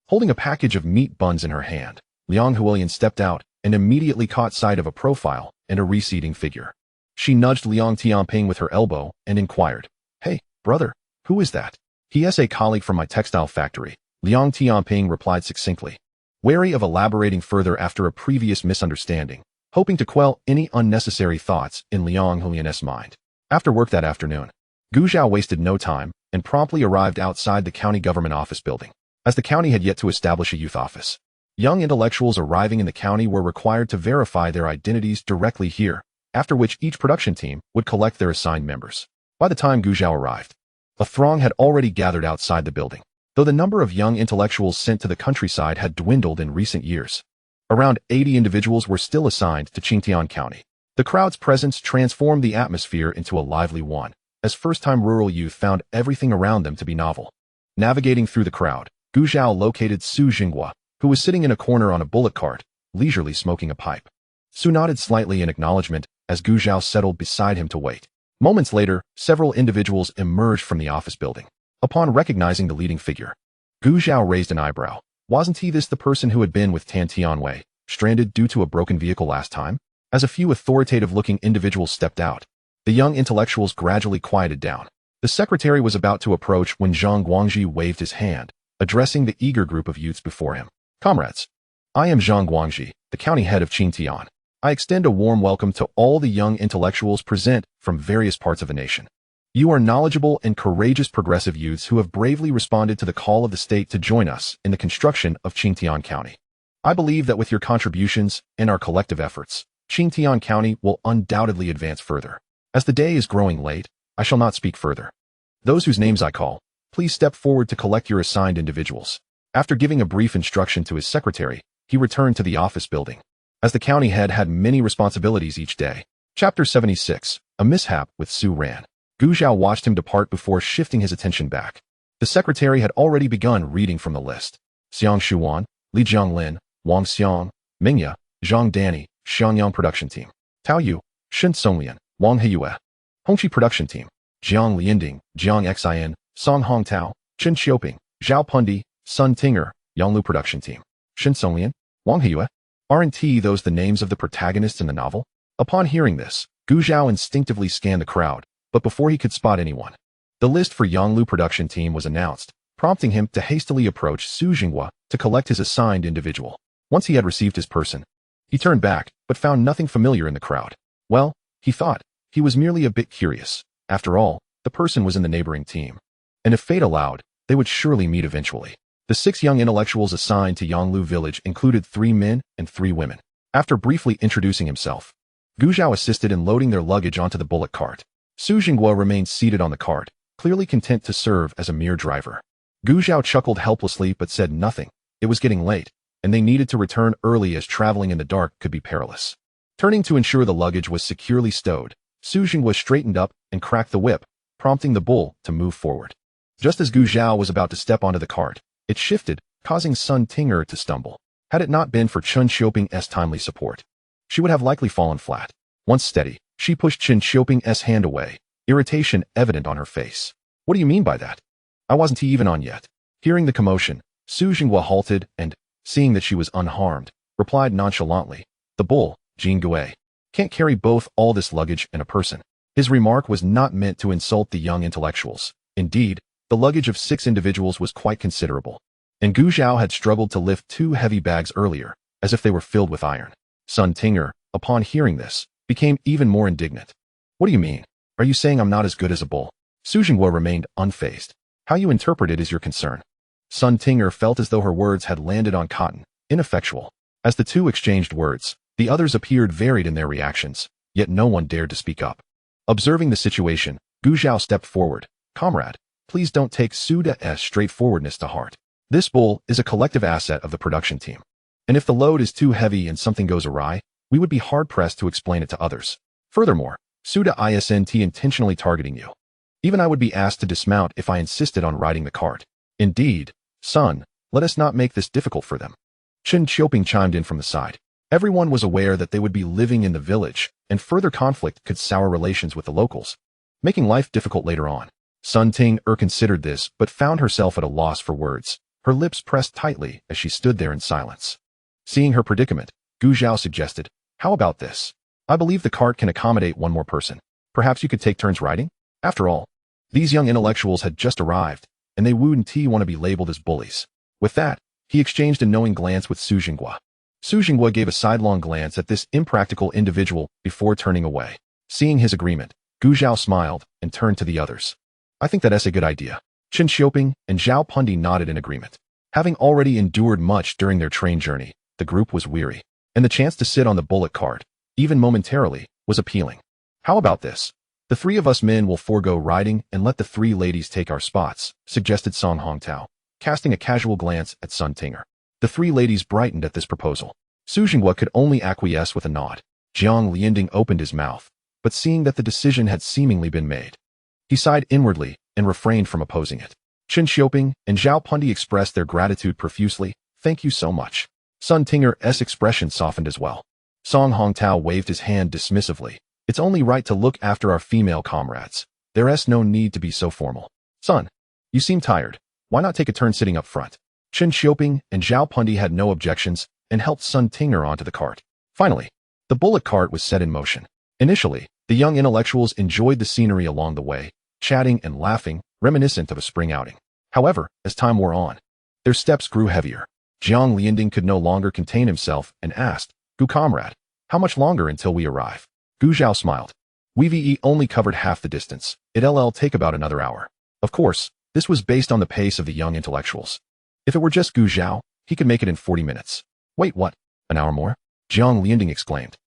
Holding a package of meat buns in her hand, Liang Huilian stepped out and immediately caught sight of a profile and a receding figure. She nudged Liang Tianping with her elbow and inquired, Hey, brother, who is that? He is a colleague from my textile factory, Liang Tianping replied succinctly, wary of elaborating further after a previous misunderstanding, hoping to quell any unnecessary thoughts in Liang Huilian's mind. After work that afternoon, Gu Zhao wasted no time and promptly arrived outside the county government office building. As the county had yet to establish a youth office, young intellectuals arriving in the county were required to verify their identities directly here, after which each production team would collect their assigned members. By the time Gu Zhao arrived, a throng had already gathered outside the building, though the number of young intellectuals sent to the countryside had dwindled in recent years. Around 80 individuals were still assigned to Qingtian County. The crowd's presence transformed the atmosphere into a lively one, as first-time rural youth found everything around them to be novel. Navigating through the crowd, Gu Zhao located Su Jinghua, who was sitting in a corner on a bullock cart, leisurely smoking a pipe. Su nodded slightly in acknowledgement as Gu Zhao settled beside him to wait. Moments later, several individuals emerged from the office building. Upon recognizing the leading figure, Gu Zhao raised an eyebrow. Wasn't he this the person who had been with Tan Tianwei, stranded due to a broken vehicle last time? As a few authoritative-looking individuals stepped out, the young intellectuals gradually quieted down. The secretary was about to approach when Zhang Guangji waved his hand, addressing the eager group of youths before him. Comrades, I am Zhang Guangji, the county head of Qingtian. I extend a warm welcome to all the young intellectuals present from various parts of the nation. You are knowledgeable and courageous progressive youths who have bravely responded to the call of the state to join us in the construction of Qingtian County. I believe that with your contributions and our collective efforts, Qingtian County will undoubtedly advance further. As the day is growing late, I shall not speak further. Those whose names I call, please step forward to collect your assigned individuals. After giving a brief instruction to his secretary, he returned to the office building. As the county head had many responsibilities each day. Chapter 76, A Mishap with Su Ran. Gu Zhao watched him depart before shifting his attention back. The secretary had already begun reading from the list. Xiang Shuan, Li Jianglin, Wang Xiang, Mingya, Zhang Danny, Xiangyang Production Team. Tao Yu, Shen Songlian, Wang Heiyue. Hongqi Production Team. Jiang Lianding, Jiang Xin, Song Hong Tao, Chen Xiaoping, Zhao Pundi, Sun Tinger, Yonglu Production Team. Shen Songlian, Wang Heiyue. Aren't those the names of the protagonists in the novel? Upon hearing this, Gu Zhao instinctively scanned the crowd, but before he could spot anyone, the list for Yonglu Production Team was announced, prompting him to hastily approach Su Jinghua to collect his assigned individual. Once he had received his person, he turned back, but found nothing familiar in the crowd. Well, he thought, he was merely a bit curious. After all, the person was in the neighboring team. And if fate allowed, they would surely meet eventually. The 6 young intellectuals assigned to Yonglu Village included 3 men and 3 women. After briefly introducing himself, Gu Zhao assisted in loading their luggage onto the bullock cart. Su Jinghua remained seated on the cart, clearly content to serve as a mere driver. Gu Zhao chuckled helplessly but said nothing. It was getting late, and they needed to return early as traveling in the dark could be perilous. Turning to ensure the luggage was securely stowed, Su Jinghua straightened up and cracked the whip, prompting the bull to move forward. Just as Gu Zhao was about to step onto the cart, it shifted, causing Sun Tinger to stumble. Had it not been for Chen Xiaoping's timely support, she would have likely fallen flat. Once steady, she pushed Chen Xiaoping's hand away, irritation evident on her face. What do you mean by that? I wasn't even on yet. Hearing the commotion, Su Jinghua halted and, seeing that she was unharmed, replied nonchalantly, "The bull, Jin Gui, can't carry both all this luggage and a person." His remark was not meant to insult the young intellectuals. Indeed, the luggage of 6 individuals was quite considerable, and Gu Zhao had struggled to lift 2 heavy bags earlier, as if they were filled with iron. Sun Tinger, upon hearing this, became even more indignant. "What do you mean? Are you saying I'm not as good as a bull?" Su Jinghua remained unfazed. "How you interpret it is your concern." Sun Tinger felt as though her words had landed on cotton, ineffectual. As the two exchanged words, the others appeared varied in their reactions, yet no one dared to speak up. Observing the situation, Gu Zhao stepped forward. "Comrade, please don't take Suda's straightforwardness to heart. This bull is a collective asset of the production team. And if the load is too heavy and something goes awry, we would be hard-pressed to explain it to others. Furthermore, Suda isn't intentionally targeting you. Even I would be asked to dismount if I insisted on riding the cart. Indeed, son, let us not make this difficult for them." Chen Xiaoping chimed in from the side. Everyone was aware that they would be living in the village, and further conflict could sour relations with the locals, making life difficult later on. Sun Ting considered this, but found herself at a loss for words, her lips pressed tightly as she stood there in silence. Seeing her predicament, Gu Zhao suggested, "How about this? I believe the cart can accommodate one more person. Perhaps you could take turns riding?" After all, these young intellectuals had just arrived, and they wouldn't want to be labeled as bullies. With that, he exchanged a knowing glance with Su Jinghua. Su Jinghua gave a sidelong glance at this impractical individual before turning away. Seeing his agreement, Gu Zhao smiled and turned to the others. "I think that's a good idea." Chen Xiaoping and Zhao Pundi nodded in agreement. Having already endured much during their train journey, the group was weary, and the chance to sit on the bullock cart, even momentarily, was appealing. "How about this? The 3 of us men will forego riding and let the 3 ladies take our spots," suggested Song Hongtao, casting a casual glance at Sun Tinger. The 3 ladies brightened at this proposal. Su Jinghua could only acquiesce with a nod. Jiang Lianding opened his mouth, but seeing that the decision had seemingly been made, he sighed inwardly and refrained from opposing it. Chen Xiaoping and Zhao Pundi expressed their gratitude profusely. "Thank you so much." Sun Tinger's expression softened as well. Song Hongtao waved his hand dismissively. "It's only right to look after our female comrades. There's no need to be so formal." "Son, you seem tired. Why not take a turn sitting up front?" Chen Xiaoping and Zhao Pundi had no objections and helped Sun Tinger onto the cart. Finally, the bullock cart was set in motion. Initially, the young intellectuals enjoyed the scenery along the way, chatting and laughing, reminiscent of a spring outing. However, as time wore on, their steps grew heavier. Jiang Lianding could no longer contain himself and asked, "Gu comrade, how much longer until we arrive?" Gu Zhao smiled. "We've only covered half the distance. It'll take about another hour." Of course, this was based on the pace of the young intellectuals. If it were just Gu Zhao, he could make it in 40 minutes. "Wait, what? An hour more?" Jiang Lianding exclaimed,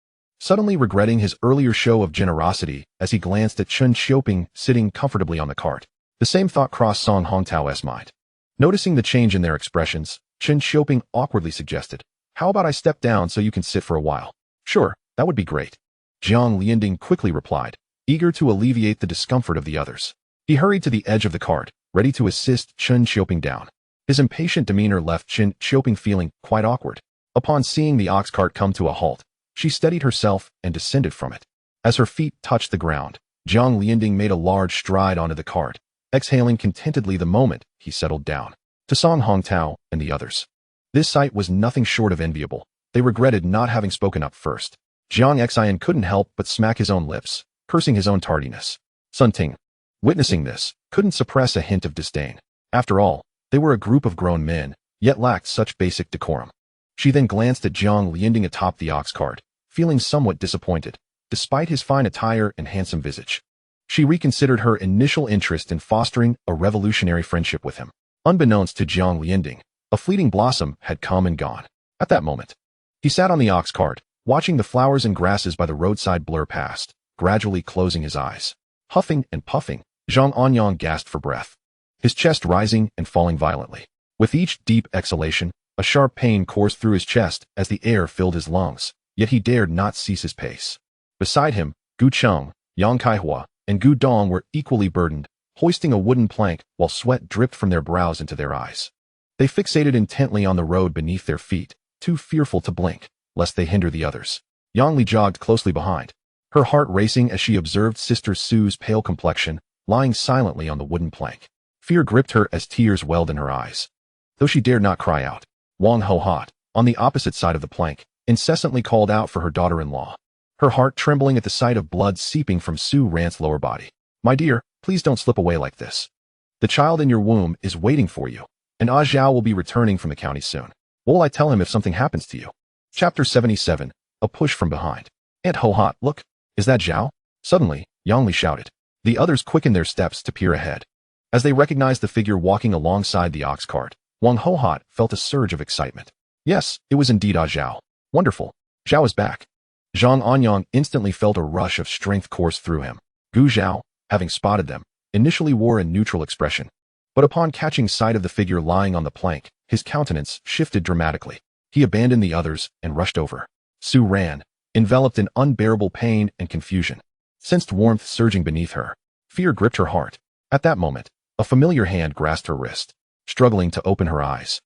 suddenly regretting his earlier show of generosity as he glanced at Chen Xiaoping sitting comfortably on the cart. The same thought crossed Song Hongtao's mind. Noticing the change in their expressions, Chen Xiaoping awkwardly suggested, "How about I step down so you can sit for a while?" "Sure, that would be great." Jiang Lianding quickly replied, eager to alleviate the discomfort of the others. He hurried to the edge of the cart, ready to assist Chen Xiaoping down. His impatient demeanor left Chen Xiaoping feeling quite awkward. Upon seeing the ox cart come to a halt, she steadied herself and descended from it. As her feet touched the ground, Jiang Lianding made a large stride onto the cart, exhaling contentedly the moment he settled down. To Song Hongtao and the others, this sight was nothing short of enviable. They regretted not having spoken up first. Jiang Xian couldn't help but smack his own lips, cursing his own tardiness. Sun Ting, witnessing this, couldn't suppress a hint of disdain. After all, they were a group of grown men, yet lacked such basic decorum. She then glanced at Jiang Lianding atop the ox cart, feeling somewhat disappointed, despite his fine attire and handsome visage. She reconsidered her initial interest in fostering a revolutionary friendship with him. Unbeknownst to Jiang Lianding, a fleeting blossom had come and gone. At that moment, he sat on the ox cart, watching the flowers and grasses by the roadside blur past, gradually closing his eyes. Huffing and puffing, Zhang Anyang gasped for breath, his chest rising and falling violently. With each deep exhalation, a sharp pain coursed through his chest as the air filled his lungs, yet he dared not cease his pace. Beside him, Gu Cheng, Yang Kaihua, and Gu Dong were equally burdened, hoisting a wooden plank while sweat dripped from their brows into their eyes. They fixated intently on the road beneath their feet, too fearful to blink, lest they hinder the others. Yang Li jogged closely behind, her heart racing as she observed Sister Sue's pale complexion lying silently on the wooden plank. Fear gripped her as tears welled in her eyes. Though she dared not cry out, Wang Ho-hat, on the opposite side of the plank, incessantly called out for her daughter-in-law, her heart trembling at the sight of blood seeping from Su Ran's lower body. "My dear, please don't slip away like this. The child in your womb is waiting for you, and Zhao will be returning from the county soon. What will I tell him if something happens to you?" Chapter 77, A Push from Behind. "Aunt Ho-hat, look, is that Zhao?" Suddenly, Yang Li shouted. The others quickened their steps to peer ahead. As they recognized the figure walking alongside the ox cart, Wang Ho-hat felt a surge of excitement. Yes, it was indeed Zhao. Wonderful. Zhao is back. Zhang Anyang instantly felt a rush of strength course through him. Gu Zhao, having spotted them, initially wore a neutral expression. But upon catching sight of the figure lying on the plank, his countenance shifted dramatically. He abandoned the others and rushed over. Su ran, enveloped in unbearable pain and confusion. Sensed warmth surging beneath her. Fear gripped her heart. At that moment, a familiar hand grasped her wrist, struggling to open her eyes.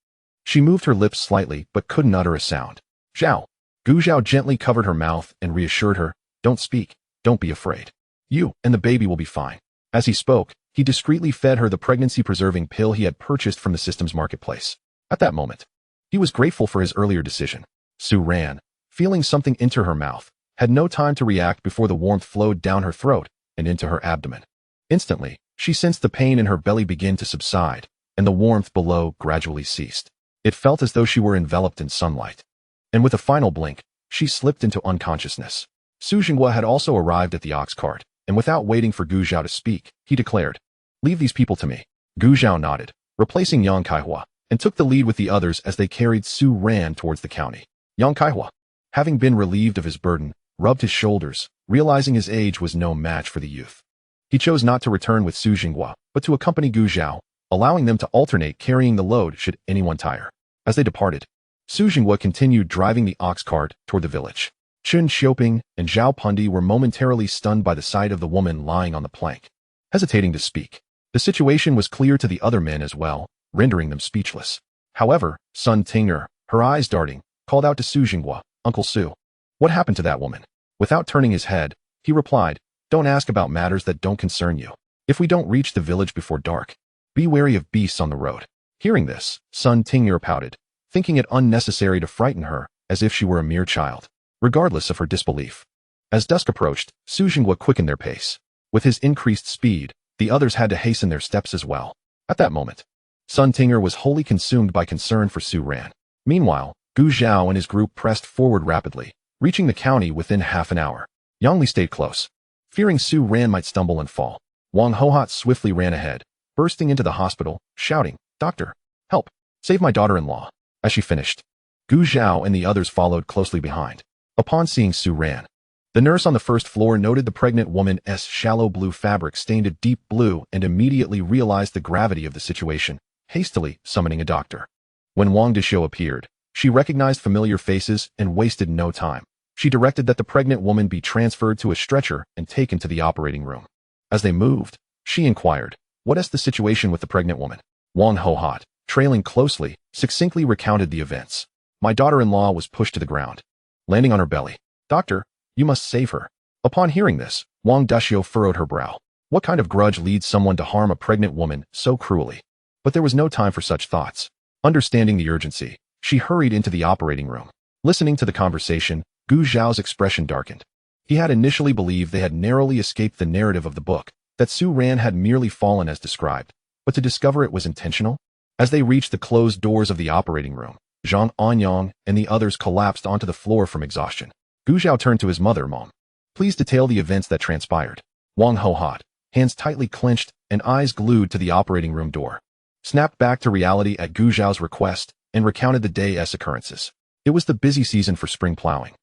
She moved her lips slightly but couldn't utter a sound. "Zhao." Gu Zhao gently covered her mouth and reassured her, "Don't speak, don't be afraid. You and the baby will be fine." As he spoke, he discreetly fed her the pregnancy-preserving pill he had purchased from the systems marketplace. At that moment, he was grateful for his earlier decision. Su ran, feeling something enter her mouth, had no time to react before the warmth flowed down her throat and into her abdomen. Instantly, she sensed the pain in her belly begin to subside, and the warmth below gradually ceased. It felt as though she were enveloped in sunlight. And with a final blink, she slipped into unconsciousness. Su Jinghua had also arrived at the ox cart, and without waiting for Gu Zhao to speak, he declared, "Leave these people to me." Gu Zhao nodded, replacing Yang Kaihua, and took the lead with the others as they carried Su Ran towards the county. Yang Kaihua, having been relieved of his burden, rubbed his shoulders, realizing his age was no match for the youth. He chose not to return with Su Jinghua, but to accompany Gu Zhao, allowing them to alternate carrying the load should anyone tire. As they departed, Su Jinghua continued driving the ox cart toward the village. Chun Xiaoping and Zhao Pundi were momentarily stunned by the sight of the woman lying on the plank, hesitating to speak. The situation was clear to the other men as well, rendering them speechless. However, Sun Tingner, her eyes darting, called out to Su Jinghua, "Uncle Su, what happened to that woman?" Without turning his head, he replied, "Don't ask about matters that don't concern you. If we don't reach the village before dark, be wary of beasts on the road." Hearing this, Sun Tingner pouted, thinking it unnecessary to frighten her as if she were a mere child, regardless of her disbelief. As dusk approached, Su Jinghua quickened their pace. With his increased speed, the others had to hasten their steps as well. At that moment, Sun Tingner was wholly consumed by concern for Su Ran. Meanwhile, Gu Zhao and his group pressed forward rapidly, reaching the county within half an hour. Yang Li stayed close, fearing Su Ran might stumble and fall. Wang Ho-hat swiftly ran ahead, bursting into the hospital, shouting, "Doctor, help, save my daughter-in-law." As she finished, Gu Zhao and the others followed closely behind. Upon seeing Su Ran, the nurse on the first floor noted the pregnant woman's shallow blue fabric stained a deep blue and immediately realized the gravity of the situation, hastily summoning a doctor. When Wang Deshou appeared, she recognized familiar faces and wasted no time. She directed that the pregnant woman be transferred to a stretcher and taken to the operating room. As they moved, she inquired, "What is the situation with the pregnant woman?" Wang Ho-hat, trailing closely, succinctly recounted the events. "My daughter-in-law was pushed to the ground, landing on her belly. Doctor, you must save her." Upon hearing this, Wang Deshou furrowed her brow. What kind of grudge leads someone to harm a pregnant woman so cruelly? But there was no time for such thoughts. Understanding the urgency, she hurried into the operating room. Listening to the conversation, Gu Zhao's expression darkened. He had initially believed they had narrowly escaped the narrative of the book, that Su Ran had merely fallen as described, but to discover it was intentional? As they reached the closed doors of the operating room, Zhang Anyang and the others collapsed onto the floor from exhaustion. Gu Zhao turned to his mother, "Mom, please detail the events that transpired." Wang Ho-hat, hands tightly clenched and eyes glued to the operating room door, snapped back to reality at Gu Zhao's request and recounted the day's occurrences. It was the busy season for spring plowing,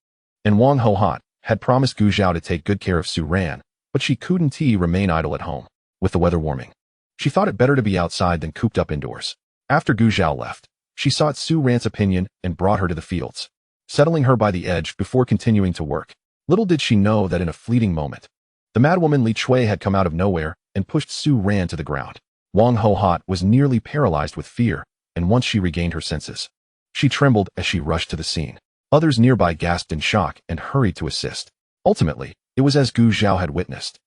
and Wang Ho-hat had promised Gu Zhao to take good care of Su Ran, but she couldn't remain idle at home. With the weather warming, she thought it better to be outside than cooped up indoors. After Gu Zhao left, she sought Su Ran's opinion and brought her to the fields, settling her by the edge before continuing to work. Little did she know that in a fleeting moment, the madwoman Li Chui had come out of nowhere and pushed Su Ran to the ground. Wang Hohat was nearly paralyzed with fear, and once she regained her senses, she trembled as she rushed to the scene. Others nearby gasped in shock and hurried to assist. Ultimately, it was as Gu Zhao had witnessed.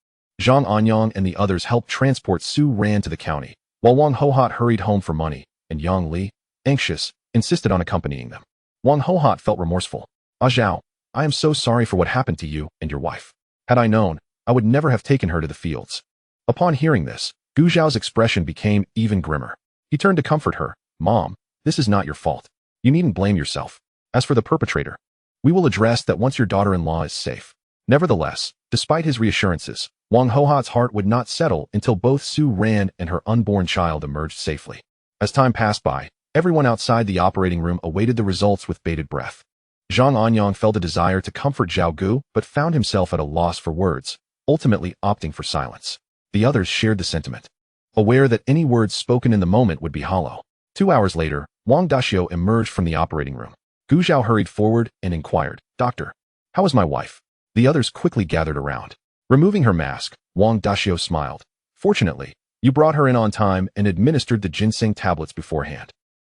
Zhang Anyang and the others helped transport Su Ran to the county, while Wang Hohat hurried home for money, and Yang Li, anxious, insisted on accompanying them. Wang Hohat felt remorseful. "Ah Zhao, I am so sorry for what happened to you and your wife. Had I known, I would never have taken her to the fields." Upon hearing this, Gu Zhao's expression became even grimmer. He turned to comfort her. "Mom, this is not your fault. You needn't blame yourself. As for the perpetrator, we will address that once your daughter-in-law is safe." Nevertheless, despite his reassurances, Wang Hohat's heart would not settle until both Su Ran and her unborn child emerged safely. As time passed by, everyone outside the operating room awaited the results with bated breath. Zhang Anyang felt a desire to comfort Zhao Gu, but found himself at a loss for words, ultimately opting for silence. The others shared the sentiment, aware that any words spoken in the moment would be hollow. 2 hours later, Wang Daxiu emerged from the operating room. Gu Zhao hurried forward and inquired, "Doctor, how is my wife?" The others quickly gathered around. Removing her mask, Wang Daxiu smiled. "Fortunately, you brought her in on time and administered the ginseng tablets beforehand.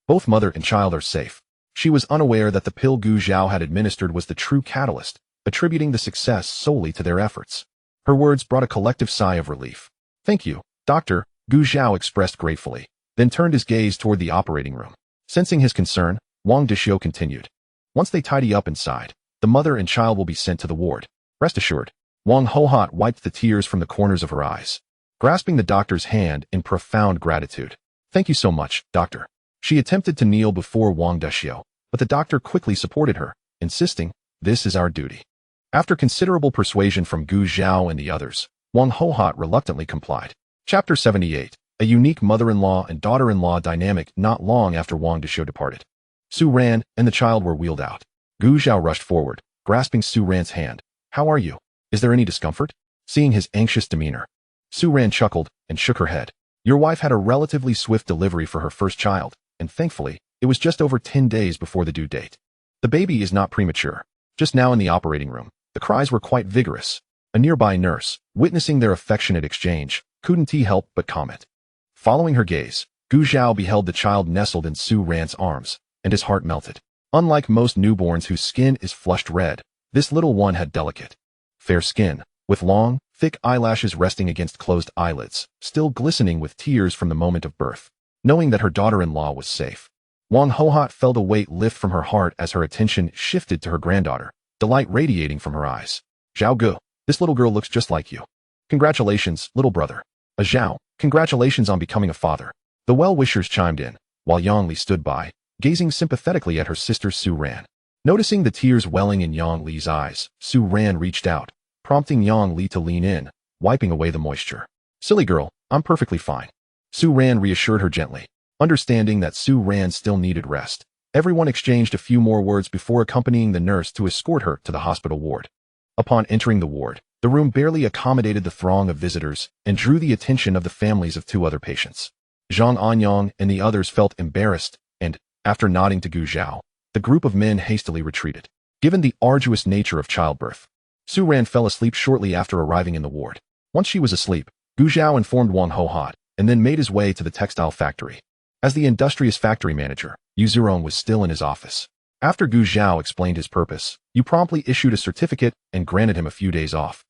Both mother and child are safe." She was unaware that the pill Gu Zhao had administered was the true catalyst, attributing the success solely to their efforts. Her words brought a collective sigh of relief. "Thank you, Doctor," Gu Zhao expressed gratefully, then turned his gaze toward the operating room. Sensing his concern, Wang Daxiu continued, "Once they tidy up inside, the mother and child will be sent to the ward. Rest assured." Wang Hohat wiped the tears from the corners of her eyes, grasping the doctor's hand in profound gratitude. "Thank you so much, Doctor." She attempted to kneel before Wang Daxiu, but the doctor quickly supported her, insisting, "This is our duty." After considerable persuasion from Gu Zhao and the others, Wang Hohat reluctantly complied. Chapter 78, a unique mother-in-law and daughter-in-law dynamic. Not long after Wang Daxiu departed, Su Ran and the child were wheeled out. Gu Zhao rushed forward, grasping Su Ran's hand. "How are you? Is there any discomfort?" Seeing his anxious demeanor, Su Ran chuckled and shook her head. "Your wife had a relatively swift delivery for her first child, and thankfully, it was just over 10 days before the due date. The baby is not premature." Just now in the operating room, the cries were quite vigorous. A nearby nurse, witnessing their affectionate exchange, couldn't help but comment. Following her gaze, Gu Zhao beheld the child nestled in Su Ran's arms, and his heart melted. Unlike most newborns whose skin is flushed red, this little one had delicate, fair skin, with long, thick eyelashes resting against closed eyelids, still glistening with tears from the moment of birth. Knowing that her daughter-in-law was safe, Wang Hohat felt a weight lift from her heart as her attention shifted to her granddaughter, delight radiating from her eyes. "Zhao Gu, this little girl looks just like you. Congratulations, little brother." "Zhao, congratulations on becoming a father." The well-wishers chimed in, while Yang Li stood by, gazing sympathetically at her sister Su Ran. Noticing the tears welling in Yang Li's eyes, Su Ran reached out, prompting Yang Li to lean in, wiping away the moisture. "Silly girl, I'm perfectly fine." Su Ran reassured her gently. Understanding that Su Ran still needed rest, everyone exchanged a few more words before accompanying the nurse to escort her to the hospital ward. Upon entering the ward, the room barely accommodated the throng of visitors and drew the attention of the families of 2 other patients. Zhang Anyang and the others felt embarrassed, and, after nodding to Gu Zhao, the group of men hastily retreated. Given the arduous nature of childbirth, Su Ran fell asleep shortly after arriving in the ward. Once she was asleep, Gu Zhao informed Wang Hohat, and then made his way to the textile factory. As the industrious factory manager, Yu Zirong was still in his office. After Gu Zhao explained his purpose, Yu promptly issued a certificate and granted him a few days off,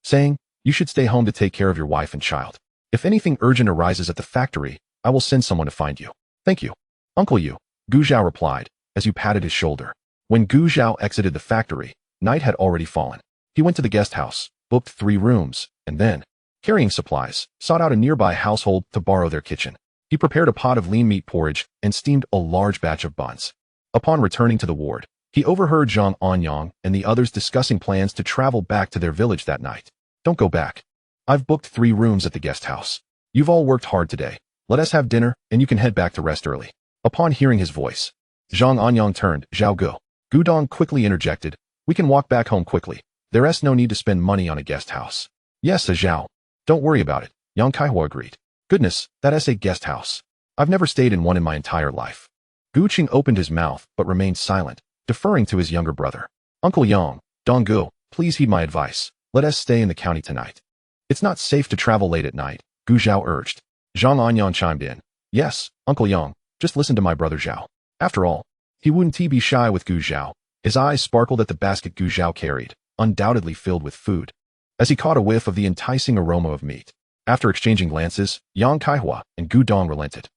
saying, "You should stay home to take care of your wife and child. If anything urgent arises at the factory, I will send someone to find you." "Thank you, Uncle Yu," Gu Zhao replied, as Yu patted his shoulder. When Gu Zhao exited the factory, night had already fallen. He went to the guest house, booked 3 rooms, and then, carrying supplies, sought out a nearby household to borrow their kitchen. He prepared a pot of lean meat porridge and steamed a large batch of buns. Upon returning to the ward, he overheard Zhang Anyang and the others discussing plans to travel back to their village that night. "Don't go back. I've booked 3 rooms at the guest house. You've all worked hard today. Let us have dinner, and you can head back to rest early." Upon hearing his voice, Zhang Anyang turned, "Zhao Gu." Gu Dong quickly interjected, "We can walk back home quickly. There's no need to spend money on a guest house." "Yes, Zhao. Don't worry about it," Yang Kaihua agreed. "Goodness, that's a guest house. I've never stayed in one in my entire life." Gu Qing opened his mouth but remained silent, deferring to his younger brother. "Uncle Yang, Donggu, please heed my advice. Let us stay in the county tonight. It's not safe to travel late at night, Gu Zhao urged. Zhang Anyan chimed in. Yes, Uncle Yang, just listen to my brother Zhao. After all, he wouldn't be shy with Gu Zhao. His eyes sparkled at the basket Gu Zhao carried, undoubtedly filled with food, as he caught a whiff of the enticing aroma of meat. After exchanging glances, Yang Kaihua and Gu Dong relented.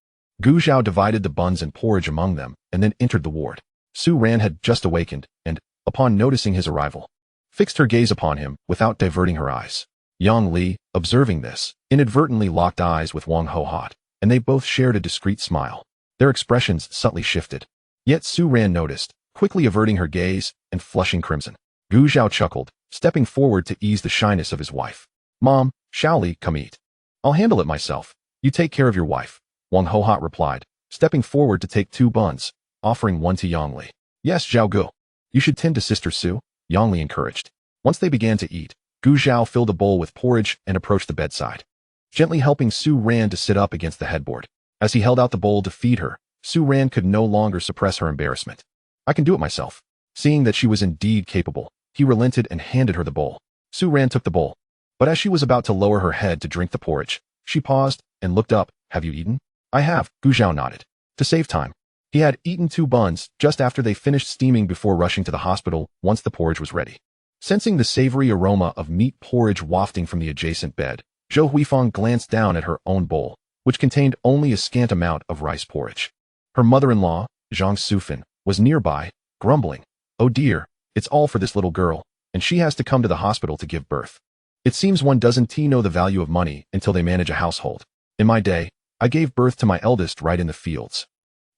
Gu Zhao divided the buns and porridge among them and then entered the ward. Su Ran had just awakened and, upon noticing his arrival, fixed her gaze upon him without diverting her eyes. Yang Li, observing this, inadvertently locked eyes with Wang Ho-hot, and they both shared a discreet smile. Their expressions subtly shifted. Yet Su Ran noticed, quickly averting her gaze and flushing crimson. Gu Zhao chuckled, stepping forward to ease the shyness of his wife. Mom, Shaoli, come eat. I'll handle it myself. You take care of your wife, Wang Ho-hot replied, stepping forward to take 2 buns, offering one to Yang Li. Yes, Zhao Gu. You should tend to Sister Su, Yang Li encouraged. Once they began to eat, Gu Zhao filled a bowl with porridge and approached the bedside, gently helping Su Ran to sit up against the headboard. As he held out the bowl to feed her, Su Ran could no longer suppress her embarrassment. I can do it myself. Seeing that she was indeed capable, he relented and handed her the bowl. Su Ran took the bowl, but as she was about to lower her head to drink the porridge, she paused and looked up. Have you eaten? I have, Gu Zhao nodded. To save time, he had eaten 2 buns just after they finished steaming before rushing to the hospital once the porridge was ready. Sensing the savory aroma of meat porridge wafting from the adjacent bed, Zhou Huifang glanced down at her own bowl, which contained only a scant amount of rice porridge. Her mother-in-law, Zhang Sufan, was nearby, grumbling, "Oh dear, it's all for this little girl, and she has to come to the hospital to give birth. It seems one doesn't know the value of money until they manage a household. In my day, I gave birth to my eldest right in the fields."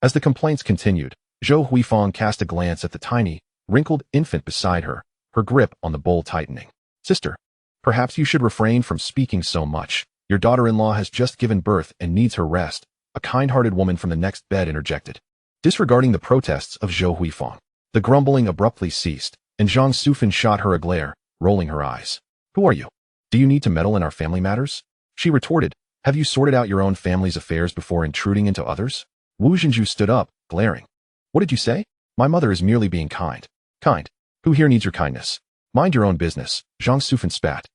As the complaints continued, Zhou Huifang cast a glance at the tiny, wrinkled infant beside her, her grip on the bowl tightening. Sister, perhaps you should refrain from speaking so much. Your daughter-in-law has just given birth and needs her rest, a kind-hearted woman from the next bed interjected. Disregarding the protests of Zhou Huifang, the grumbling abruptly ceased, and Zhang Sufan shot her a glare, rolling her eyes. Who are you? Do you need to meddle in our family matters? She retorted, have you sorted out your own family's affairs before intruding into others? Wu Zhenju stood up, glaring. What did you say? My mother is merely being kind. Kind? Who here needs your kindness? Mind your own business, Zhang Sufan spat,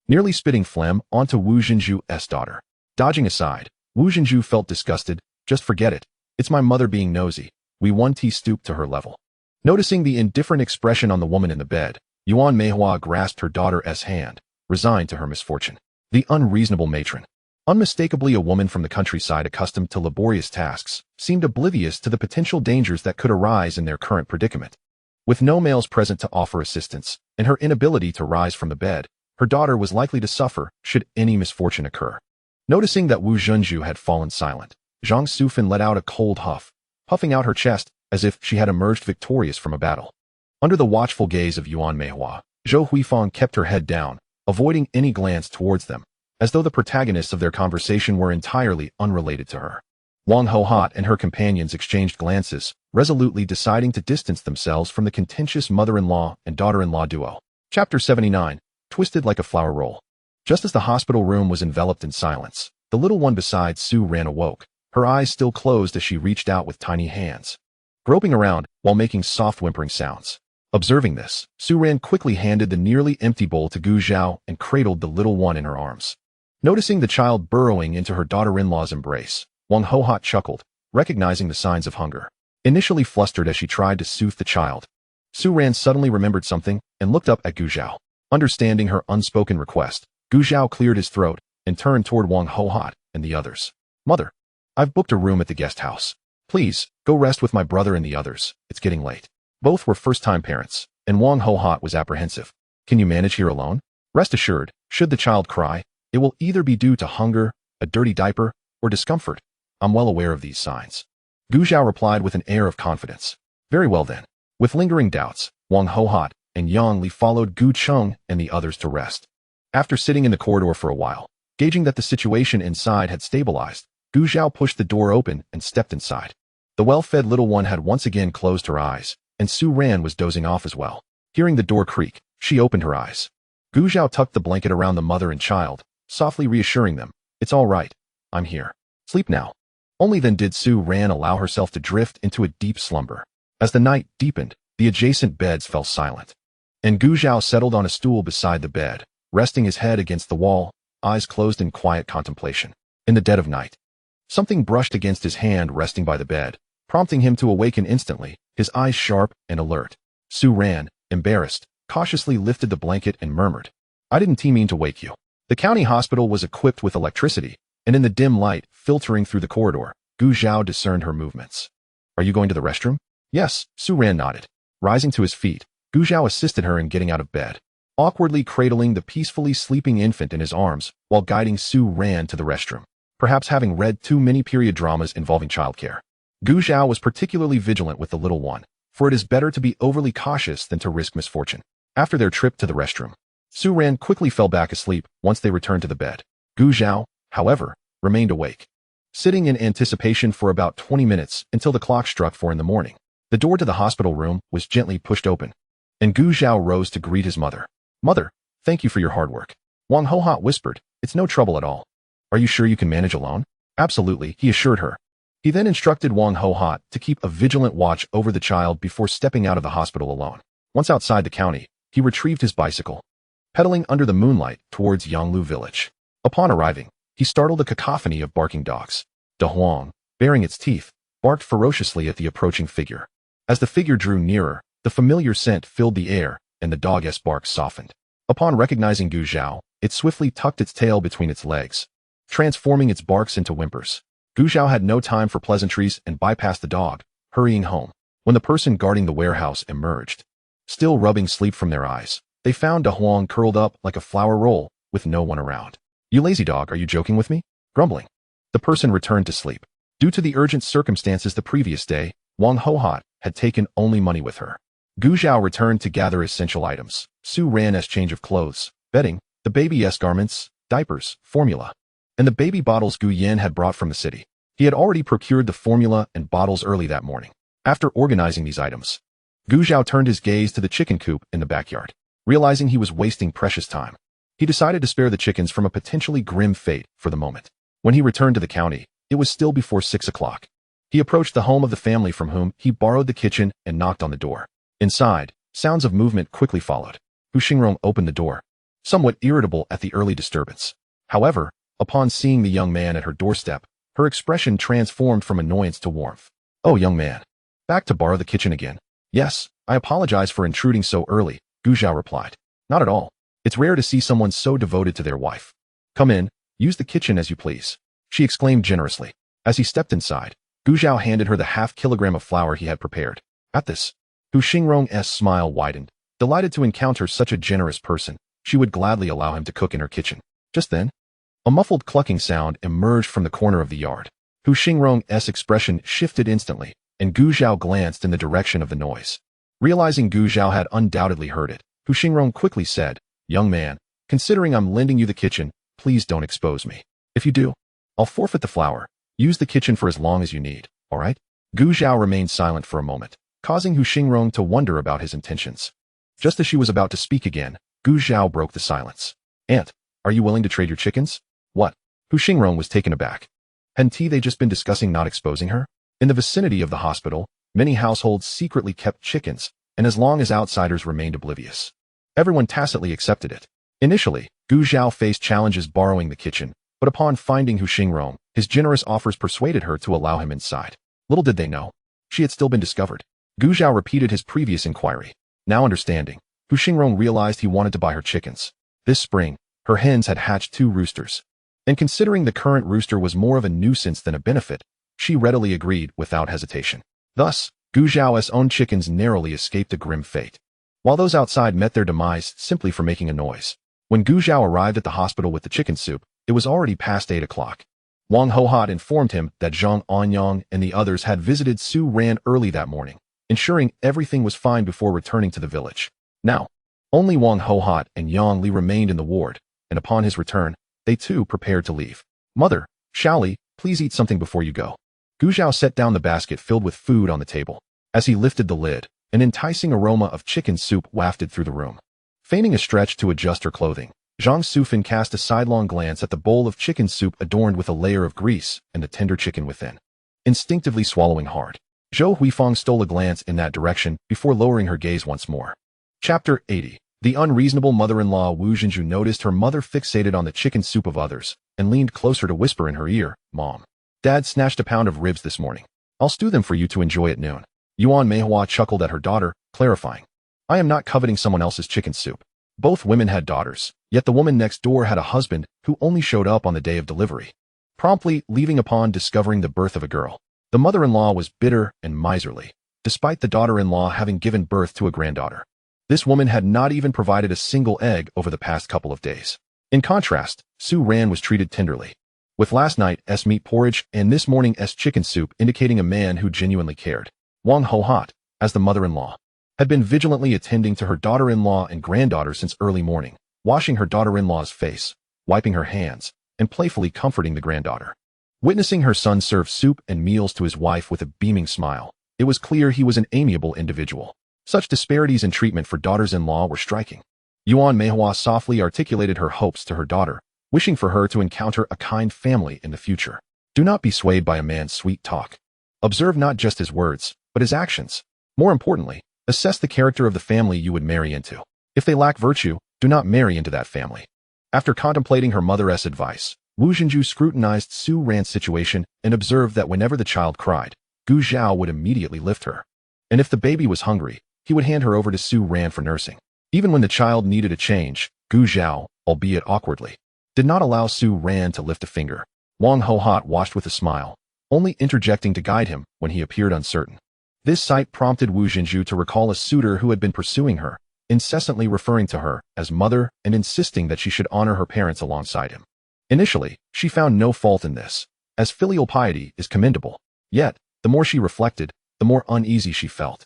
nearly spitting phlegm onto Wu Zhenju's daughter. Dodging aside, Wu Zhenju felt disgusted. Just forget it. It's my mother being nosy. Wi Wen-ti stooped to her level. Noticing the indifferent expression on the woman in the bed, Yuan Meihua grasped her daughter's hand, resigned to her misfortune. The unreasonable matron, unmistakably a woman from the countryside accustomed to laborious tasks, seemed oblivious to the potential dangers that could arise in their current predicament. With no males present to offer assistance, and her inability to rise from the bed, her daughter was likely to suffer should any misfortune occur. Noticing that Wu Zhenju had fallen silent, Zhang Sufan let out a cold huff, puffing out her chest as if she had emerged victorious from a battle. Under the watchful gaze of Yuan Meihua, Zhou Huifang kept her head down, avoiding any glance towards them, as though the protagonists of their conversation were entirely unrelated to her. Wang Ho-hot and her companions exchanged glances, resolutely deciding to distance themselves from the contentious mother-in-law and daughter-in-law duo. Chapter 79, Twisted like a flower roll. Just as the hospital room was enveloped in silence, the little one beside Su Ran awoke, her eyes still closed as she reached out with tiny hands, groping around while making soft whimpering sounds. Observing this, Su Ran quickly handed the nearly empty bowl to Gu Zhao and cradled the little one in her arms. Noticing the child burrowing into her daughter-in-law's embrace, Wang Ho-hot chuckled, recognizing the signs of hunger. Initially flustered as she tried to soothe the child, Su Ran suddenly remembered something and looked up at Gu Zhao. Understanding her unspoken request, Gu Zhao cleared his throat and turned toward Wang Ho-hot and the others. Mother, I've booked a room at the guest house. Please, go rest with my brother and the others. It's getting late. Both were first-time parents, and Wang Ho-hot was apprehensive. Can you manage here alone? Rest assured, should the child cry, it will either be due to hunger, a dirty diaper, or discomfort. I'm well aware of these signs. Gu Zhao replied with an air of confidence. Very well then. With lingering doubts, Wang Ho-hot and Yang Li followed Gu Cheng and the others to rest. After sitting in the corridor for a while, gauging that the situation inside had stabilized, Gu Zhao pushed the door open and stepped inside. The well-fed little one had once again closed her eyes, and Su Ran was dozing off as well. Hearing the door creak, she opened her eyes. Gu Zhao tucked the blanket around the mother and child, softly reassuring them, "It's all right. I'm here. Sleep now." Only then did Su Ran allow herself to drift into a deep slumber. As the night deepened, the adjacent beds fell silent, and Gu Zhao settled on a stool beside the bed, resting his head against the wall, eyes closed in quiet contemplation. In the dead of night, something brushed against his hand resting by the bed, prompting him to awaken instantly, his eyes sharp and alert. Su ran, embarrassed, cautiously lifted the blanket and murmured, "I didn't mean to wake you." The county hospital was equipped with electricity, and in the dim light filtering through the corridor, Gu Zhao discerned her movements. "Are you going to the restroom?" "Yes," Su Ran nodded. Rising to his feet, Gu Zhao assisted her in getting out of bed, awkwardly cradling the peacefully sleeping infant in his arms while guiding Su Ran to the restroom. Perhaps having read too many period dramas involving childcare, Gu Zhao was particularly vigilant with the little one, for it is better to be overly cautious than to risk misfortune. After their trip to the restroom, Su Ran quickly fell back asleep once they returned to the bed. Gu Zhao, however, remained awake, sitting in anticipation for about 20 minutes until the clock struck 4 in the morning. The door to the hospital room was gently pushed open, and Gu Zhao rose to greet his mother. "Mother, thank you for your hard work." Wang Hohot whispered, "It's no trouble at all." "Are you sure you can manage alone?" "Absolutely," he assured her. He then instructed Wang Hohot to keep a vigilant watch over the child before stepping out of the hospital alone. Once outside the county, he retrieved his bicycle, pedaling under the moonlight towards Yanglu village. Upon arriving, he startled a cacophony of barking dogs. De Huang, baring its teeth, barked ferociously at the approaching figure. As the figure drew nearer, the familiar scent filled the air, and the dog's bark softened. Upon recognizing Gu Zhao, it swiftly tucked its tail between its legs, transforming its barks into whimpers. Gu Zhao had no time for pleasantries and bypassed the dog, hurrying home. When the person guarding the warehouse emerged, still rubbing sleep from their eyes, they found De Huang curled up like a flour roll, with no one around. "You lazy dog, are you joking with me?" Grumbling, the person returned to sleep. Due to the urgent circumstances the previous day, Wang Hohot had taken only money with her. Gu Zhao returned to gather essential items. Su Ran's change of clothes, bedding, the baby's garments, diapers, formula, and the baby bottles Gu Yan had brought from the city. He had already procured the formula and bottles early that morning. After organizing these items, Gu Zhao turned his gaze to the chicken coop in the backyard. Realizing he was wasting precious time, he decided to spare the chickens from a potentially grim fate for the moment. When he returned to the county, it was still before 6 o'clock. He approached the home of the family from whom he borrowed the kitchen and knocked on the door. Inside, sounds of movement quickly followed. Hu Xingrong opened the door, somewhat irritable at the early disturbance. However, upon seeing the young man at her doorstep, her expression transformed from annoyance to warmth. "Oh, young man, back to borrow the kitchen again?" "Yes, I apologize for intruding so early," Gu Zhao replied. "Not at all. It's rare to see someone so devoted to their wife. Come in, use the kitchen as you please," she exclaimed generously. As he stepped inside, Gu Zhao handed her the half-kilogram of flour he had prepared. At this, Hu Xingrong's smile widened. Delighted to encounter such a generous person, she would gladly allow him to cook in her kitchen. Just then, a muffled clucking sound emerged from the corner of the yard. Hu Xingrong's expression shifted instantly, and Gu Zhao glanced in the direction of the noise. Realizing Gu Zhao had undoubtedly heard it, Hu Xingrong quickly said, "Young man, considering I'm lending you the kitchen, please don't expose me. If you do, I'll forfeit the flour. Use the kitchen for as long as you need, all right?" Gu Zhao remained silent for a moment, causing Hu Xingrong to wonder about his intentions. Just as she was about to speak again, Gu Zhao broke the silence. "Aunt, are you willing to trade your chickens?" "What?" Hu Xingrong was taken aback. Hadn't they just been discussing not exposing her? In the vicinity of the hospital, many households secretly kept chickens, and as long as outsiders remained oblivious, everyone tacitly accepted it. Initially, Gu Zhao faced challenges borrowing the kitchen, but upon finding Hu Xingrong, his generous offers persuaded her to allow him inside. Little did they know, she had still been discovered. Gu Zhao repeated his previous inquiry. Now understanding, Hu Xingrong realized he wanted to buy her chickens. This spring, her hens had hatched 2 roosters. And considering the current rooster was more of a nuisance than a benefit, she readily agreed without hesitation. Thus, Gu Zhao's own chickens narrowly escaped a grim fate, while those outside met their demise simply for making a noise. When Gu Zhao arrived at the hospital with the chicken soup, it was already past 8 o'clock. Wang Hohot informed him that Zhang Anyang and the others had visited Su Ran early that morning, ensuring everything was fine before returning to the village. Now, only Wang Hohot and Yang Li remained in the ward, and upon his return, they too prepared to leave. "Mother, Xiaoli, please eat something before you go." Gu Zhao set down the basket filled with food on the table. As he lifted the lid, an enticing aroma of chicken soup wafted through the room. Feigning a stretch to adjust her clothing, Zhang Sufin cast a sidelong glance at the bowl of chicken soup adorned with a layer of grease and the tender chicken within. Instinctively swallowing hard, Zhou Huifang stole a glance in that direction before lowering her gaze once more. Chapter 80. The unreasonable mother-in-law Wu Zhenju noticed her mother fixated on the chicken soup of others and leaned closer to whisper in her ear, "Mom, Dad snatched a pound of ribs this morning. I'll stew them for you to enjoy at noon." Yuan Meihua chuckled at her daughter, clarifying, "I am not coveting someone else's chicken soup." Both women had daughters, yet the woman next door had a husband who only showed up on the day of delivery, promptly leaving upon discovering the birth of a girl. The mother-in-law was bitter and miserly, despite the daughter-in-law having given birth to a granddaughter. This woman had not even provided a single egg over the past couple of days. In contrast, Su Ran was treated tenderly, with last night's meat porridge and this morning's chicken soup indicating a man who genuinely cared. Wang Hohat, as the mother-in-law, had been vigilantly attending to her daughter-in-law and granddaughter since early morning, washing her daughter-in-law's face, wiping her hands, and playfully comforting the granddaughter. Witnessing her son serve soup and meals to his wife with a beaming smile, it was clear he was an amiable individual. Such disparities in treatment for daughters-in-law were striking. Yuan Meihua softly articulated her hopes to her daughter, wishing for her to encounter a kind family in the future. Do not be swayed by a man's sweet talk. Observe not just his words, but his actions. More importantly, assess the character of the family you would marry into. If they lack virtue, do not marry into that family. After contemplating her mother's advice, Wu Zhenju scrutinized Su Ran's situation and observed that whenever the child cried, Gu Zhao would immediately lift her. And if the baby was hungry, he would hand her over to Su Ran for nursing. Even when the child needed a change, Gu Zhao, albeit awkwardly, did not allow Su Ran to lift a finger. Wang Hohat watched with a smile, only interjecting to guide him when he appeared uncertain. This sight prompted Wu Zhenju to recall a suitor who had been pursuing her, incessantly referring to her as mother and insisting that she should honor her parents alongside him. Initially, she found no fault in this, as filial piety is commendable. Yet, the more she reflected, the more uneasy she felt,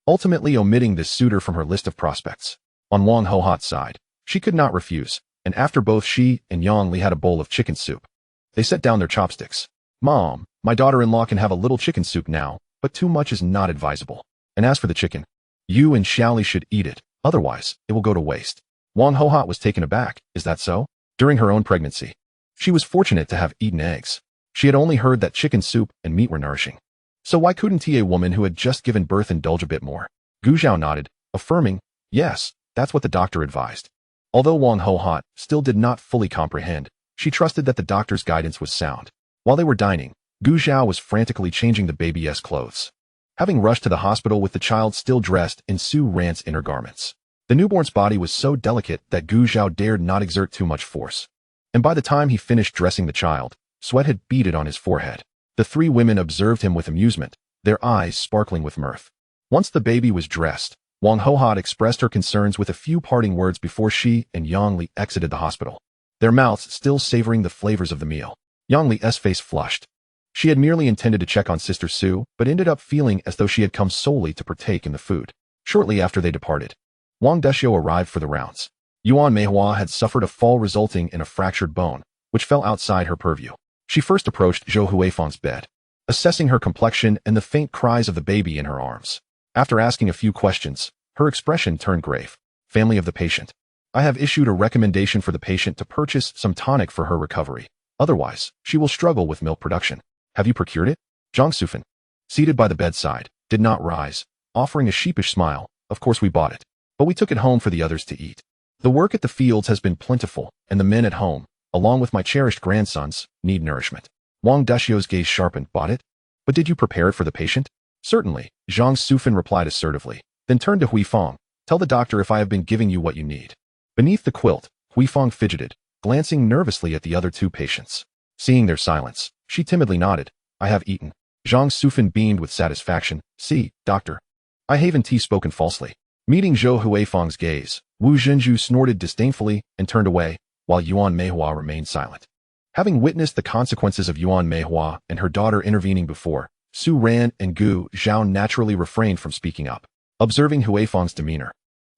ultimately omitting this suitor from her list of prospects. On Wang Hohat's side, she could not refuse, and after both she and Yang Li had a bowl of chicken soup, they set down their chopsticks. "Mom, my daughter-in-law can have a little chicken soup now, but too much is not advisable. And as for the chicken, you and Xiaoli should eat it, otherwise it will go to waste." Wang Hohat was taken aback. Is that so? During her own pregnancy, she was fortunate to have eaten eggs. She had only heard that chicken soup and meat were nourishing. So why couldn't a woman who had just given birth indulge a bit more? Gu Zhao nodded, affirming, "Yes, that's what the doctor advised." Although Wang Hohat still did not fully comprehend, she trusted that the doctor's guidance was sound. While they were dining, Gu Zhao was frantically changing the baby's clothes, having rushed to the hospital with the child still dressed in Su Ran's inner garments. The newborn's body was so delicate that Gu Zhao dared not exert too much force. And by the time he finished dressing the child, sweat had beaded on his forehead. The three women observed him with amusement, their eyes sparkling with mirth. Once the baby was dressed, Wang Hohat expressed her concerns with a few parting words before she and Yang Li exited the hospital, their mouths still savoring the flavors of the meal. Yang Li's face flushed. She had merely intended to check on Sister Su, but ended up feeling as though she had come solely to partake in the food. Shortly after they departed, Wang Dexiu arrived for the rounds. Yuan Meihua had suffered a fall resulting in a fractured bone, which fell outside her purview. She first approached Zhou Huifang's bed, assessing her complexion and the faint cries of the baby in her arms. After asking a few questions, her expression turned grave. Family of the patient. I have issued a recommendation for the patient to purchase some tonic for her recovery. Otherwise, she will struggle with milk production. Have you procured it? Zhang Sufan, seated by the bedside, did not rise, offering a sheepish smile. Of course we bought it, but we took it home for the others to eat. The work at the fields has been plentiful, and the men at home, along with my cherished grandsons, need nourishment. Wang Dexiu's gaze sharpened. Bought it? But did you prepare it for the patient? Certainly, Zhang Sufan replied assertively, then turned to Huifang. Tell the doctor if I have been giving you what you need. Beneath the quilt, Huifang fidgeted, glancing nervously at the other two patients. Seeing their silence, she timidly nodded. I have eaten. Zhang Sufan beamed with satisfaction. See, doctor. I haven't spoken falsely. Meeting Zhou Huifang's gaze, Wu Zhenju snorted disdainfully and turned away, while Yuan Meihua remained silent. Having witnessed the consequences of Yuan Meihua and her daughter intervening before, Su Ran and Gu Zhao naturally refrained from speaking up. Observing Huifang's demeanor,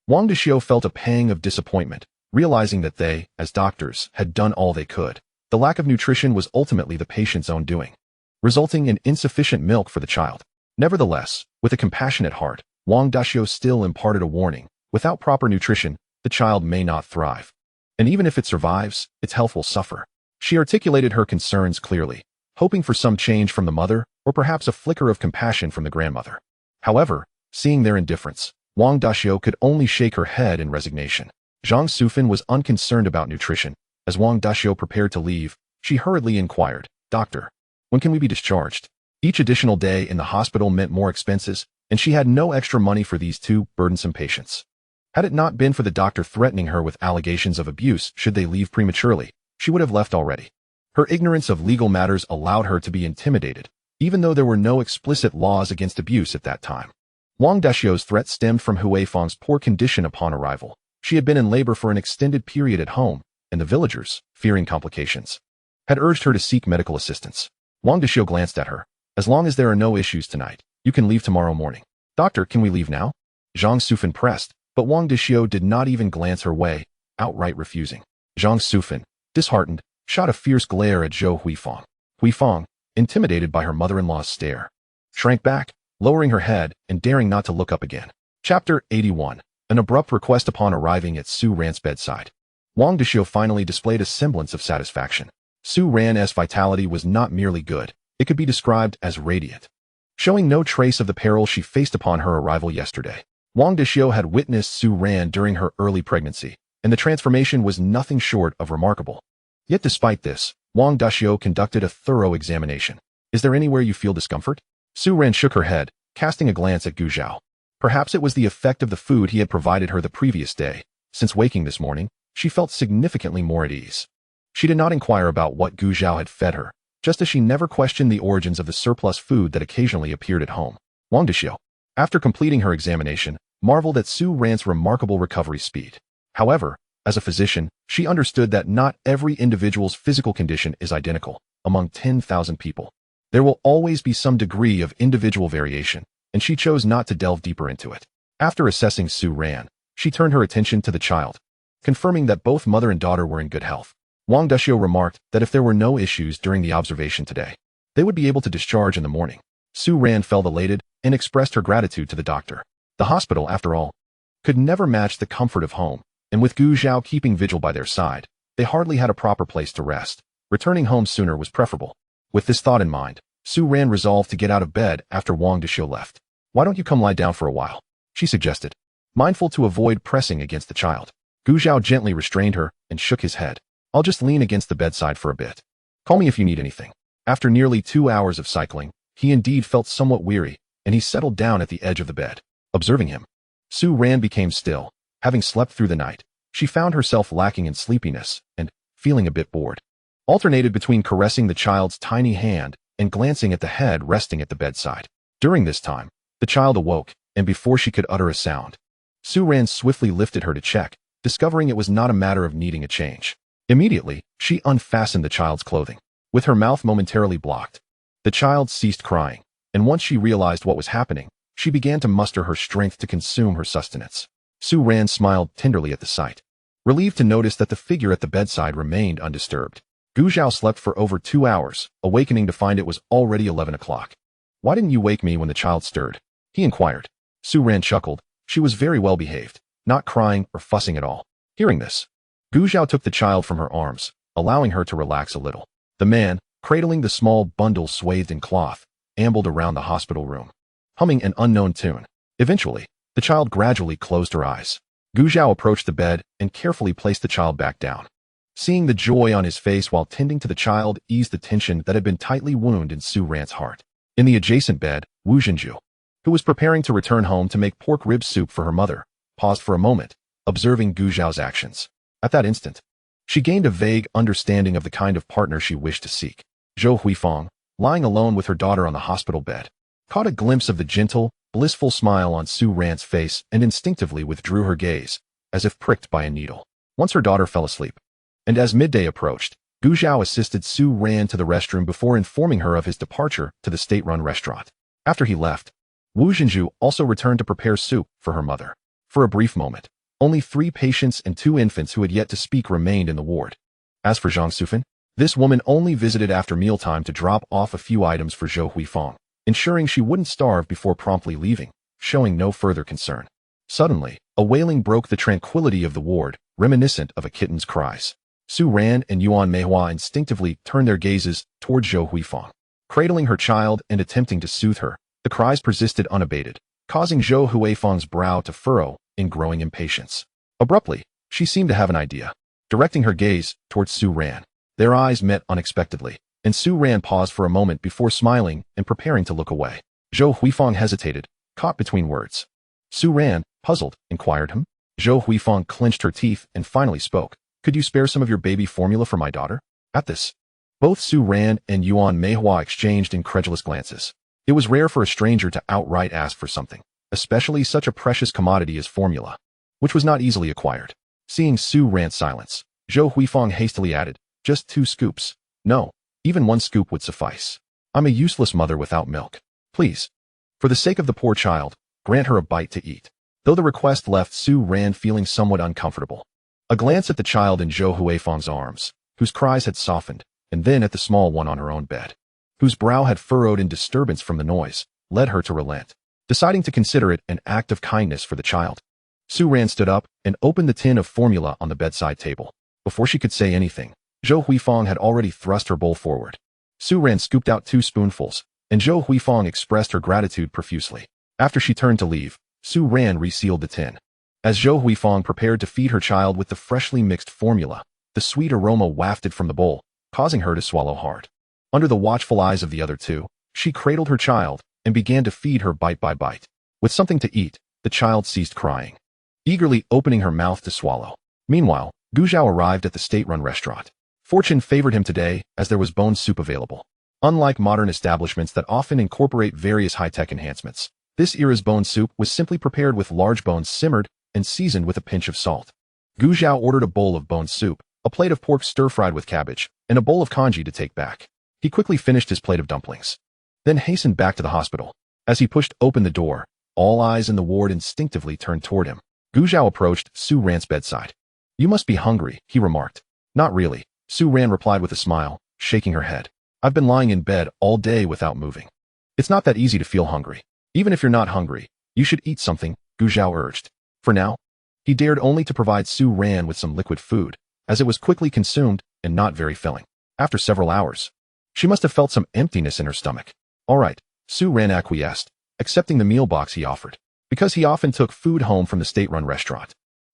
Wang Dexiu felt a pang of disappointment, realizing that they, as doctors, had done all they could. The lack of nutrition was ultimately the patient's own doing, resulting in insufficient milk for the child. Nevertheless, with a compassionate heart, Wang Dexiu still imparted a warning. Without proper nutrition, the child may not thrive. And even if it survives, its health will suffer. She articulated her concerns clearly, hoping for some change from the mother, or perhaps a flicker of compassion from the grandmother. However, seeing their indifference, Wang Daxiu could only shake her head in resignation. Zhang Sufan was unconcerned about nutrition. As Wang Daxiu prepared to leave, she hurriedly inquired, "Doctor, when can we be discharged?" Each additional day in the hospital meant more expenses, and she had no extra money for these two burdensome patients. Had it not been for the doctor threatening her with allegations of abuse should they leave prematurely, she would have left already. Her ignorance of legal matters allowed her to be intimidated, even though there were no explicit laws against abuse at that time. Wang Daxiu's threat stemmed from Hui Fang's poor condition upon arrival. She had been in labor for an extended period at home, and the villagers, fearing complications, had urged her to seek medical assistance. Wang Daxiu glanced at her. "As long as there are no issues tonight, you can leave tomorrow morning." "Doctor, can we leave now?" Zhang Sufan pressed, but Wang Daxiu did not even glance her way, outright refusing. Zhang Sufan, disheartened, shot a fierce glare at Zhou Huifang. Huifang, intimidated by her mother-in-law's stare, shrank back, lowering her head and daring not to look up again. Chapter 81. An abrupt request upon arriving at Su Ran's bedside. Wang Daxiu finally displayed a semblance of satisfaction. Su Ran's vitality was not merely good, it could be described as radiant, showing no trace of the peril she faced upon her arrival yesterday. Wang Daxiu had witnessed Su Ran during her early pregnancy, and the transformation was nothing short of remarkable. Yet despite this, Wang Daxiu conducted a thorough examination. "Is there anywhere you feel discomfort?" Su Ran shook her head, casting a glance at Gu Zhao. Perhaps it was the effect of the food he had provided her the previous day. Since waking this morning, she felt significantly more at ease. She did not inquire about what Gu Zhao had fed her, just as she never questioned the origins of the surplus food that occasionally appeared at home. Wang Daxiu, after completing her examination, marveled at Su Ran's remarkable recovery speed. However, as a physician, she understood that not every individual's physical condition is identical. Among 10,000 people, there will always be some degree of individual variation, and she chose not to delve deeper into it. After assessing Su Ran, she turned her attention to the child, confirming that both mother and daughter were in good health. Wang Daxiu remarked that if there were no issues during the observation today, they would be able to discharge in the morning. Su Ran felt elated and expressed her gratitude to the doctor. The hospital, after all, could never match the comfort of home, and with Gu Zhao keeping vigil by their side, they hardly had a proper place to rest. Returning home sooner was preferable. With this thought in mind, Su Ran resolved to get out of bed after Wang Daxiu left. "Why don't you come lie down for a while?" she suggested, mindful to avoid pressing against the child. Gu Zhao gently restrained her and shook his head. "I'll just lean against the bedside for a bit. Call me if you need anything." After nearly 2 hours of cycling, he indeed felt somewhat weary, and he settled down at the edge of the bed. Observing him, Su Ran became still. Having slept through the night, she found herself lacking in sleepiness and, feeling a bit bored, alternated between caressing the child's tiny hand and glancing at the head resting at the bedside. During this time, the child awoke, and before she could utter a sound, Su Ran swiftly lifted her to check, discovering it was not a matter of needing a change. Immediately, she unfastened the child's clothing. With her mouth momentarily blocked, the child ceased crying, and once she realized what was happening, she began to muster her strength to consume her sustenance. Su Ran smiled tenderly at the sight, relieved to notice that the figure at the bedside remained undisturbed. Gu Zhao slept for over 2 hours, awakening to find it was already 11 o'clock. "Why didn't you wake me when the child stirred?" he inquired. Su Ran chuckled. She was very well behaved, not crying or fussing at all. Hearing this, Gu Zhao took the child from her arms, allowing her to relax a little. The man, cradling the small bundle swathed in cloth, ambled around the hospital room, humming an unknown tune. Eventually, the child gradually closed her eyes. Gu Zhao approached the bed and carefully placed the child back down. Seeing the joy on his face while tending to the child eased the tension that had been tightly wound in Su Ran's heart. In the adjacent bed, Wu Zhenju, who was preparing to return home to make pork rib soup for her mother, paused for a moment, observing Gu Zhao's actions. At that instant, she gained a vague understanding of the kind of partner she wished to seek. Zhou Huifang, lying alone with her daughter on the hospital bed, caught a glimpse of the gentle, blissful smile on Su Ran's face and instinctively withdrew her gaze, as if pricked by a needle. Once her daughter fell asleep, and as midday approached, Gu Zhao assisted Su Ran to the restroom before informing her of his departure to the state-run restaurant. After he left, Wu Zhenju also returned to prepare soup for her mother. For a brief moment, only 3 patients and 2 infants who had yet to speak remained in the ward. As for Zhang Sufan, this woman only visited after mealtime to drop off a few items for Zhou Huifang, ensuring she wouldn't starve before promptly leaving, showing no further concern. Suddenly, a wailing broke the tranquility of the ward, reminiscent of a kitten's cries. Su Ran and Yuan Meihua instinctively turned their gazes toward Zhou Huifang. Cradling her child and attempting to soothe her, the cries persisted unabated, causing Zhou Huifang's brow to furrow in growing impatience. Abruptly, she seemed to have an idea. Directing her gaze towards Su Ran, their eyes met unexpectedly, and Su Ran paused for a moment before smiling and preparing to look away. Zhou Huifang hesitated, caught between words. Su Ran, puzzled, inquired him. Zhou Huifang clenched her teeth and finally spoke. Could you spare some of your baby formula for my daughter? At this, both Su Ran and Yuan Meihua exchanged incredulous glances. It was rare for a stranger to outright ask for something, especially such a precious commodity as formula, which was not easily acquired. Seeing Su Ran's silence, Zhou Huifang hastily added, just 2 scoops. No, even 1 scoop would suffice. I'm a useless mother without milk. Please, for the sake of the poor child, grant her a bite to eat. Though the request left Su Ran feeling somewhat uncomfortable. A glance at the child in Zhou Huifang's arms, whose cries had softened, and then at the small one on her own bed, whose brow had furrowed in disturbance from the noise, led her to relent, deciding to consider it an act of kindness for the child. Su Ran stood up and opened the tin of formula on the bedside table. Before she could say anything, Zhou Huifang had already thrust her bowl forward. Su Ran scooped out 2 spoonfuls, and Zhou Huifang expressed her gratitude profusely. After she turned to leave, Su Ran resealed the tin. As Zhou Huifang prepared to feed her child with the freshly mixed formula, the sweet aroma wafted from the bowl, causing her to swallow hard. Under the watchful eyes of the other 2, she cradled her child and began to feed her bite by bite. With something to eat, the child ceased crying, eagerly opening her mouth to swallow. Meanwhile, Gu Zhao arrived at the state-run restaurant. Fortune favored him today as there was bone soup available. Unlike modern establishments that often incorporate various high-tech enhancements, this era's bone soup was simply prepared with large bones simmered and seasoned with a pinch of salt. Gu Zhao ordered a bowl of bone soup, a plate of pork stir-fried with cabbage, and a bowl of congee to take back. He quickly finished his plate of dumplings, then hastened back to the hospital. As he pushed open the door, all eyes in the ward instinctively turned toward him. Gu Zhao approached Su Ran's bedside. You must be hungry, he remarked. Not really, Su Ran replied with a smile, shaking her head. I've been lying in bed all day without moving. It's not that easy to feel hungry. Even if you're not hungry, you should eat something, Gu Zhao urged. For now, he dared only to provide Su Ran with some liquid food, as it was quickly consumed and not very filling. After several hours, she must have felt some emptiness in her stomach. All right, Su Ran acquiesced, accepting the meal box he offered, because he often took food home from the state-run restaurant.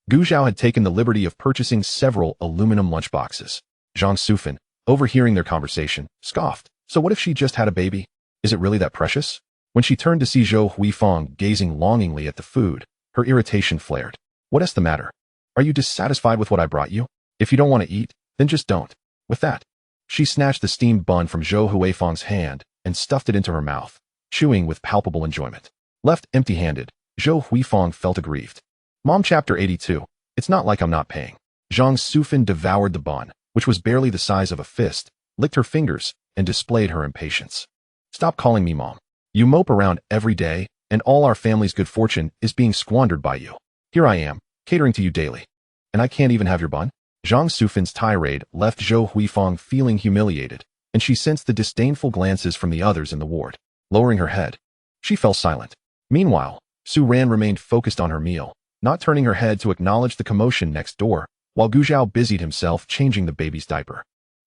Gu Zhao had taken the liberty of purchasing several aluminum lunchboxes. Zhang Sufan, overhearing their conversation, scoffed. So what if she just had a baby? Is it really that precious? When she turned to see Zhou Huifang gazing longingly at the food, her irritation flared. What's the matter? Are you dissatisfied with what I brought you? If you don't want to eat, then just don't. With that, she snatched the steamed bun from Zhou Huifang's hand and stuffed it into her mouth, chewing with palpable enjoyment. Left empty-handed, Zhou Huifang felt aggrieved. Mom, Chapter 82. It's not like I'm not paying. Zhang Sufan devoured the bun, which was barely the size of a fist, licked her fingers, and displayed her impatience. Stop calling me Mom. You mope around every day, and all our family's good fortune is being squandered by you. Here I am, catering to you daily. And I can't even have your bun? Zhang Sufan's tirade left Zhou Huifang feeling humiliated, and she sensed the disdainful glances from the others in the ward. Lowering her head, she fell silent. Meanwhile, Su Ran remained focused on her meal, not turning her head to acknowledge the commotion next door, while Gu Zhao busied himself changing the baby's diaper.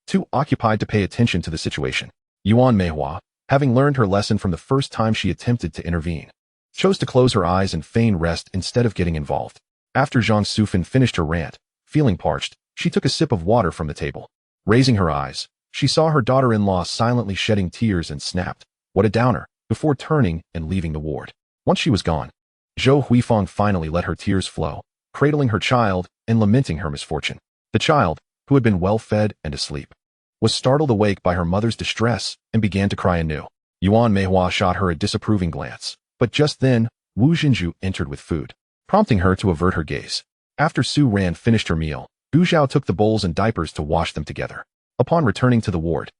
Too occupied to pay attention to the situation, Yuan Meihua, having learned her lesson from the first time she attempted to intervene, chose to close her eyes and feign rest instead of getting involved. After Zhang Sufan finished her rant, feeling parched, she took a sip of water from the table. Raising her eyes, she saw her daughter-in-law silently shedding tears and snapped, "What a downer," before turning and leaving the ward. Once she was gone, Zhou Huifang finally let her tears flow, cradling her child and lamenting her misfortune. The child, who had been well-fed and asleep, was startled awake by her mother's distress and began to cry anew. Yuan Meihua shot her a disapproving glance, but just then, Wu Jinju entered with food, prompting her to avert her gaze. After Su Ran finished her meal, Gu Zhao took the bowls and diapers to wash them together. Upon returning to the ward,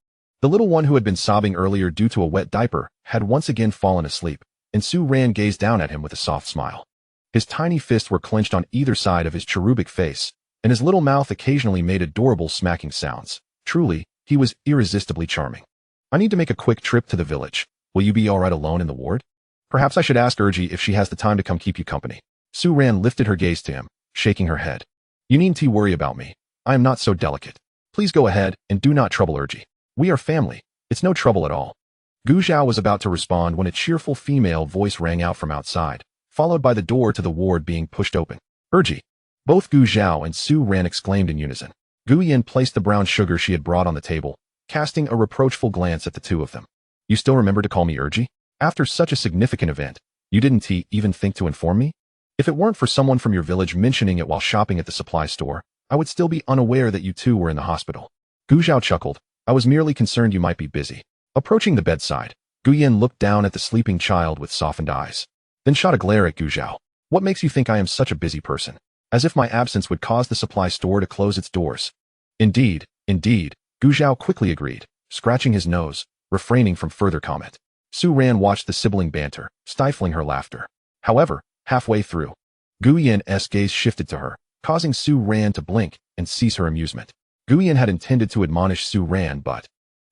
the little one who had been sobbing earlier due to a wet diaper had once again fallen asleep, and Su Ran gazed down at him with a soft smile. His tiny fists were clenched on either side of his cherubic face, and his little mouth occasionally made adorable smacking sounds. Truly, he was irresistibly charming. I need to make a quick trip to the village. Will you be all right alone in the ward? Perhaps I should ask Urji if she has the time to come keep you company. Su Ran lifted her gaze to him, shaking her head. You needn't worry about me. I am not so delicate. Please go ahead and do not trouble Urji. We are family. It's no trouble at all. Gu Zhao was about to respond when a cheerful female voice rang out from outside, followed by the door to the ward being pushed open. Urgy. Both Gu Zhao and Su Ran exclaimed in unison. Gu Yin placed the brown sugar she had brought on the table, casting a reproachful glance at the two of them. You still remember to call me Urgy? After such a significant event, you didn't even think to inform me? If it weren't for someone from your village mentioning it while shopping at the supply store, I would still be unaware that you two were in the hospital. Gu Zhao chuckled. I was merely concerned you might be busy. Approaching the bedside, Gu Yin looked down at the sleeping child with softened eyes, then shot a glare at Gu Zhao. What makes you think I am such a busy person? As if my absence would cause the supply store to close its doors. Indeed, Gu Zhao quickly agreed, scratching his nose, refraining from further comment. Su Ran watched the sibling banter, stifling her laughter. However, halfway through, Gu Yin's gaze shifted to her, causing Su Ran to blink and cease her amusement. Gu Yin had intended to admonish Su Ran, but,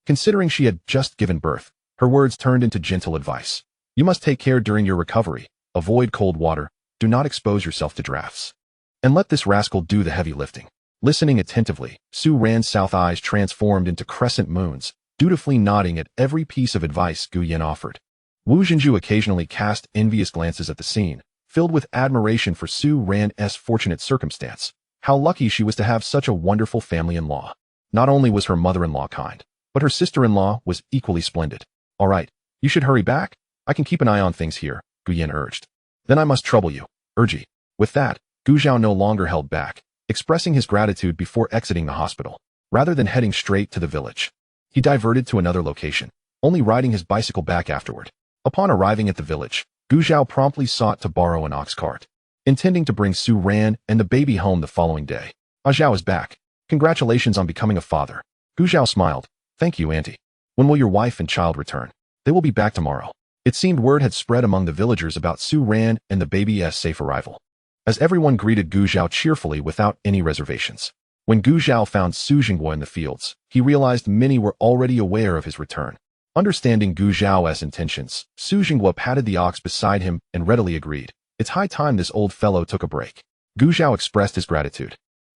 considering she had just given birth, her words turned into gentle advice. You must take care during your recovery, avoid cold water, do not expose yourself to drafts. And let this rascal do the heavy lifting. Listening attentively, Su Ran's south eyes transformed into crescent moons, dutifully nodding at every piece of advice Gu Yin offered. Wu Jinju occasionally cast envious glances at the scene, filled with admiration for Su Ran's fortunate circumstance. How lucky she was to have such a wonderful family-in-law. Not only was her mother-in-law kind, but her sister-in-law was equally splendid. All right, you should hurry back. I can keep an eye on things here, Gu Yin urged. Then I must trouble you, Urgy. With that, Gu Zhao no longer held back, expressing his gratitude before exiting the hospital. Rather than heading straight to the village, he diverted to another location, only riding his bicycle back afterward. Upon arriving at the village, Gu Zhao promptly sought to borrow an ox cart, intending to bring Su Ran and the baby home the following day. Zhao is back. Congratulations on becoming a father. Gu Zhao smiled. Thank you, Auntie. When will your wife and child return? They will be back tomorrow. It seemed word had spread among the villagers about Su Ran and the baby's safe arrival, as everyone greeted Gu Zhao cheerfully without any reservations. When Gu Zhao found Su Jinghua in the fields, he realized many were already aware of his return. Understanding Gu Zhao's intentions, Su Jinghua patted the ox beside him and readily agreed. It's high time this old fellow took a break. Gu Zhao expressed his gratitude.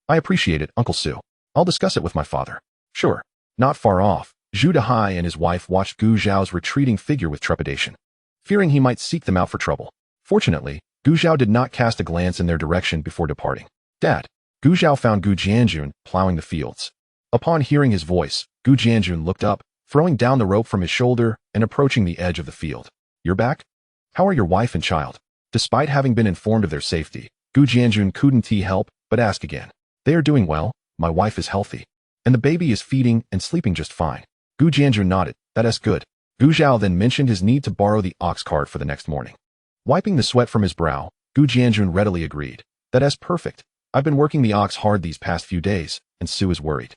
I appreciate it, Uncle Su. I'll discuss it with my father. Sure. Not far off, Zhu Dehai and his wife watched Gu Zhao's retreating figure with trepidation, fearing he might seek them out for trouble. Fortunately, Gu Zhao did not cast a glance in their direction before departing. Dad. Gu Zhao found Gu Jianjun plowing the fields. Upon hearing his voice, Gu Jianjun looked up, throwing down the rope from his shoulder and approaching the edge of the field. You're back? How are your wife and child? Despite having been informed of their safety, Gu Jianjun couldn't help but ask again. They are doing well, my wife is healthy, and the baby is feeding and sleeping just fine. Gu Jianjun nodded. That's good. Gu Zhao then mentioned his need to borrow the ox cart for the next morning. Wiping the sweat from his brow, Gu Jianjun readily agreed. That's perfect. I've been working the ox hard these past few days, and Su is worried.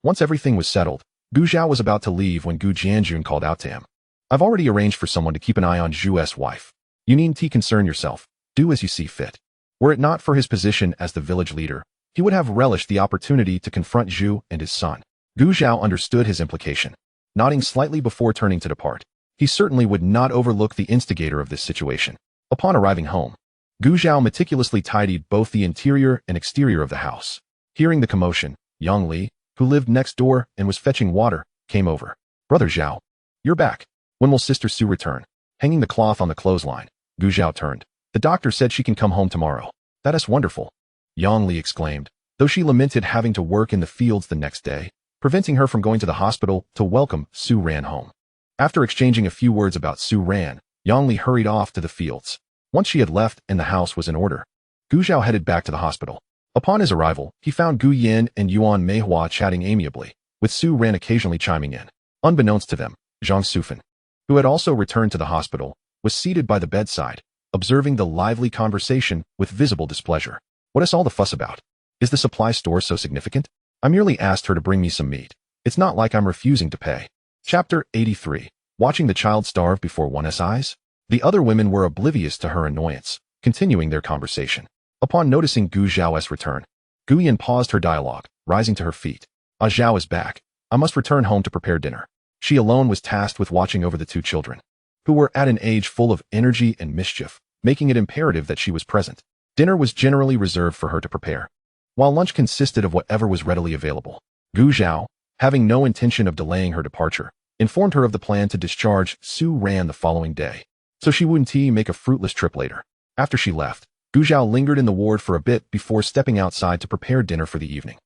Once everything was settled, Gu Zhao was about to leave when Gu Jianjun called out to him. I've already arranged for someone to keep an eye on Zhu's wife. You needn't concern yourself. Do as you see fit. Were it not for his position as the village leader, he would have relished the opportunity to confront Zhu and his son. Gu Zhao understood his implication, nodding slightly before turning to depart. He certainly would not overlook the instigator of this situation. Upon arriving home, Gu Zhao meticulously tidied both the interior and exterior of the house. Hearing the commotion, Yang Li, who lived next door and was fetching water, came over. Brother Zhao, you're back. When will Sister Su return? Hanging the cloth on the clothesline, Gu Zhao turned. The doctor said she can come home tomorrow. That is wonderful, Yang Li exclaimed, though she lamented having to work in the fields the next day, preventing her from going to the hospital to welcome Su Ran home. After exchanging a few words about Su Ran, Yang Li hurried off to the fields. Once she had left and the house was in order, Gu Zhao headed back to the hospital. Upon his arrival, he found Gu Yin and Yuan Meihua chatting amiably, with Su Ran occasionally chiming in. Unbeknownst to them, Zhang Sufan, who had also returned to the hospital, was seated by the bedside, observing the lively conversation with visible displeasure. What is all the fuss about? Is the supply store so significant? I merely asked her to bring me some meat. It's not like I'm refusing to pay. Chapter 83. Watching the child starve before one's eyes? The other women were oblivious to her annoyance, continuing their conversation. Upon noticing Gu Zhao's return, Gu Yin paused her dialogue, rising to her feet. Zhao is back. I must return home to prepare dinner. She alone was tasked with watching over the two children, who were at an age full of energy and mischief, making it imperative that she was present. Dinner was generally reserved for her to prepare, while lunch consisted of whatever was readily available. Gu Zhao, having no intention of delaying her departure, informed her of the plan to discharge Su Ran the following day, so she wouldn't make a fruitless trip later. After she left, Gu Zhao lingered in the ward for a bit before stepping outside to prepare dinner for the evening.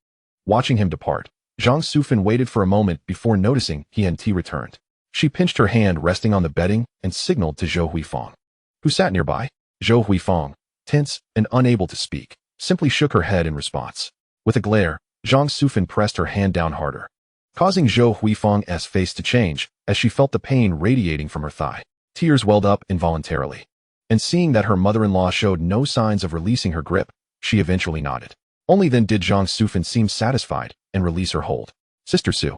Watching him depart, Zhang Sufan waited for a moment before noticing he hadn't returned. She pinched her hand resting on the bedding and signaled to Zhou Huifeng, who sat nearby. Zhou Huifeng, tense and unable to speak, simply shook her head in response. With a glare, Zhang Sufan pressed her hand down harder, causing Zhou Huifeng's face to change as she felt the pain radiating from her thigh. Tears welled up involuntarily, and seeing that her mother-in-law showed no signs of releasing her grip, she eventually nodded. Only then did Zhang Sufan seem satisfied and release her hold. Sister Su,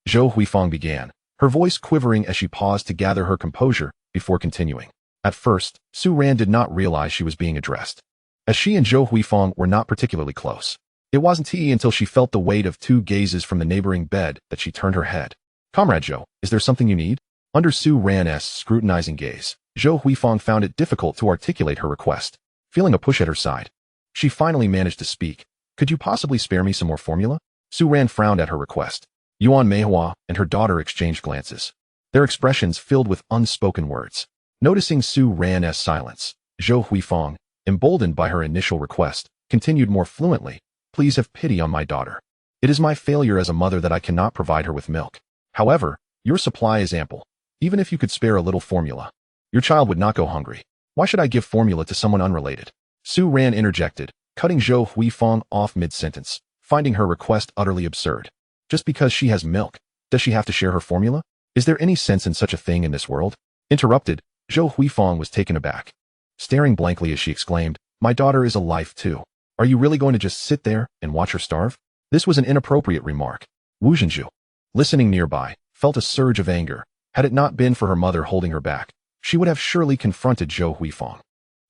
Zhou Huifeng began, her voice quivering as she paused to gather her composure before continuing. At first, Su Ran did not realize she was being addressed, as she and Zhou Huifeng were not particularly close. It wasn't until she felt the weight of two gazes from the neighboring bed that she turned her head. Comrade Zhou, is there something you need? Under Su Ran's scrutinizing gaze, Zhou Huifeng found it difficult to articulate her request. Feeling a push at her side, she finally managed to speak. Could you possibly spare me some more formula? Su Ran frowned at her request. Yuan Meihua and her daughter exchanged glances, their expressions filled with unspoken words. Noticing Su Ran's silence, Zhou Huifeng, emboldened by her initial request, continued more fluently. Please have pity on my daughter. It is my failure as a mother that I cannot provide her with milk. However, your supply is ample. Even if you could spare a little formula, your child would not go hungry. Why should I give formula to someone unrelated? Su Ran interjected, cutting Zhou Huifeng off mid-sentence, finding her request utterly absurd. Just because she has milk, does she have to share her formula? Is there any sense in such a thing in this world? Interrupted, Zhou Huifeng was taken aback, staring blankly as she exclaimed, my daughter is alive too. Are you really going to just sit there and watch her starve? This was an inappropriate remark. Wu Zhenju, listening nearby, felt a surge of anger. Had it not been for her mother holding her back, she would have surely confronted Zhou Huifeng.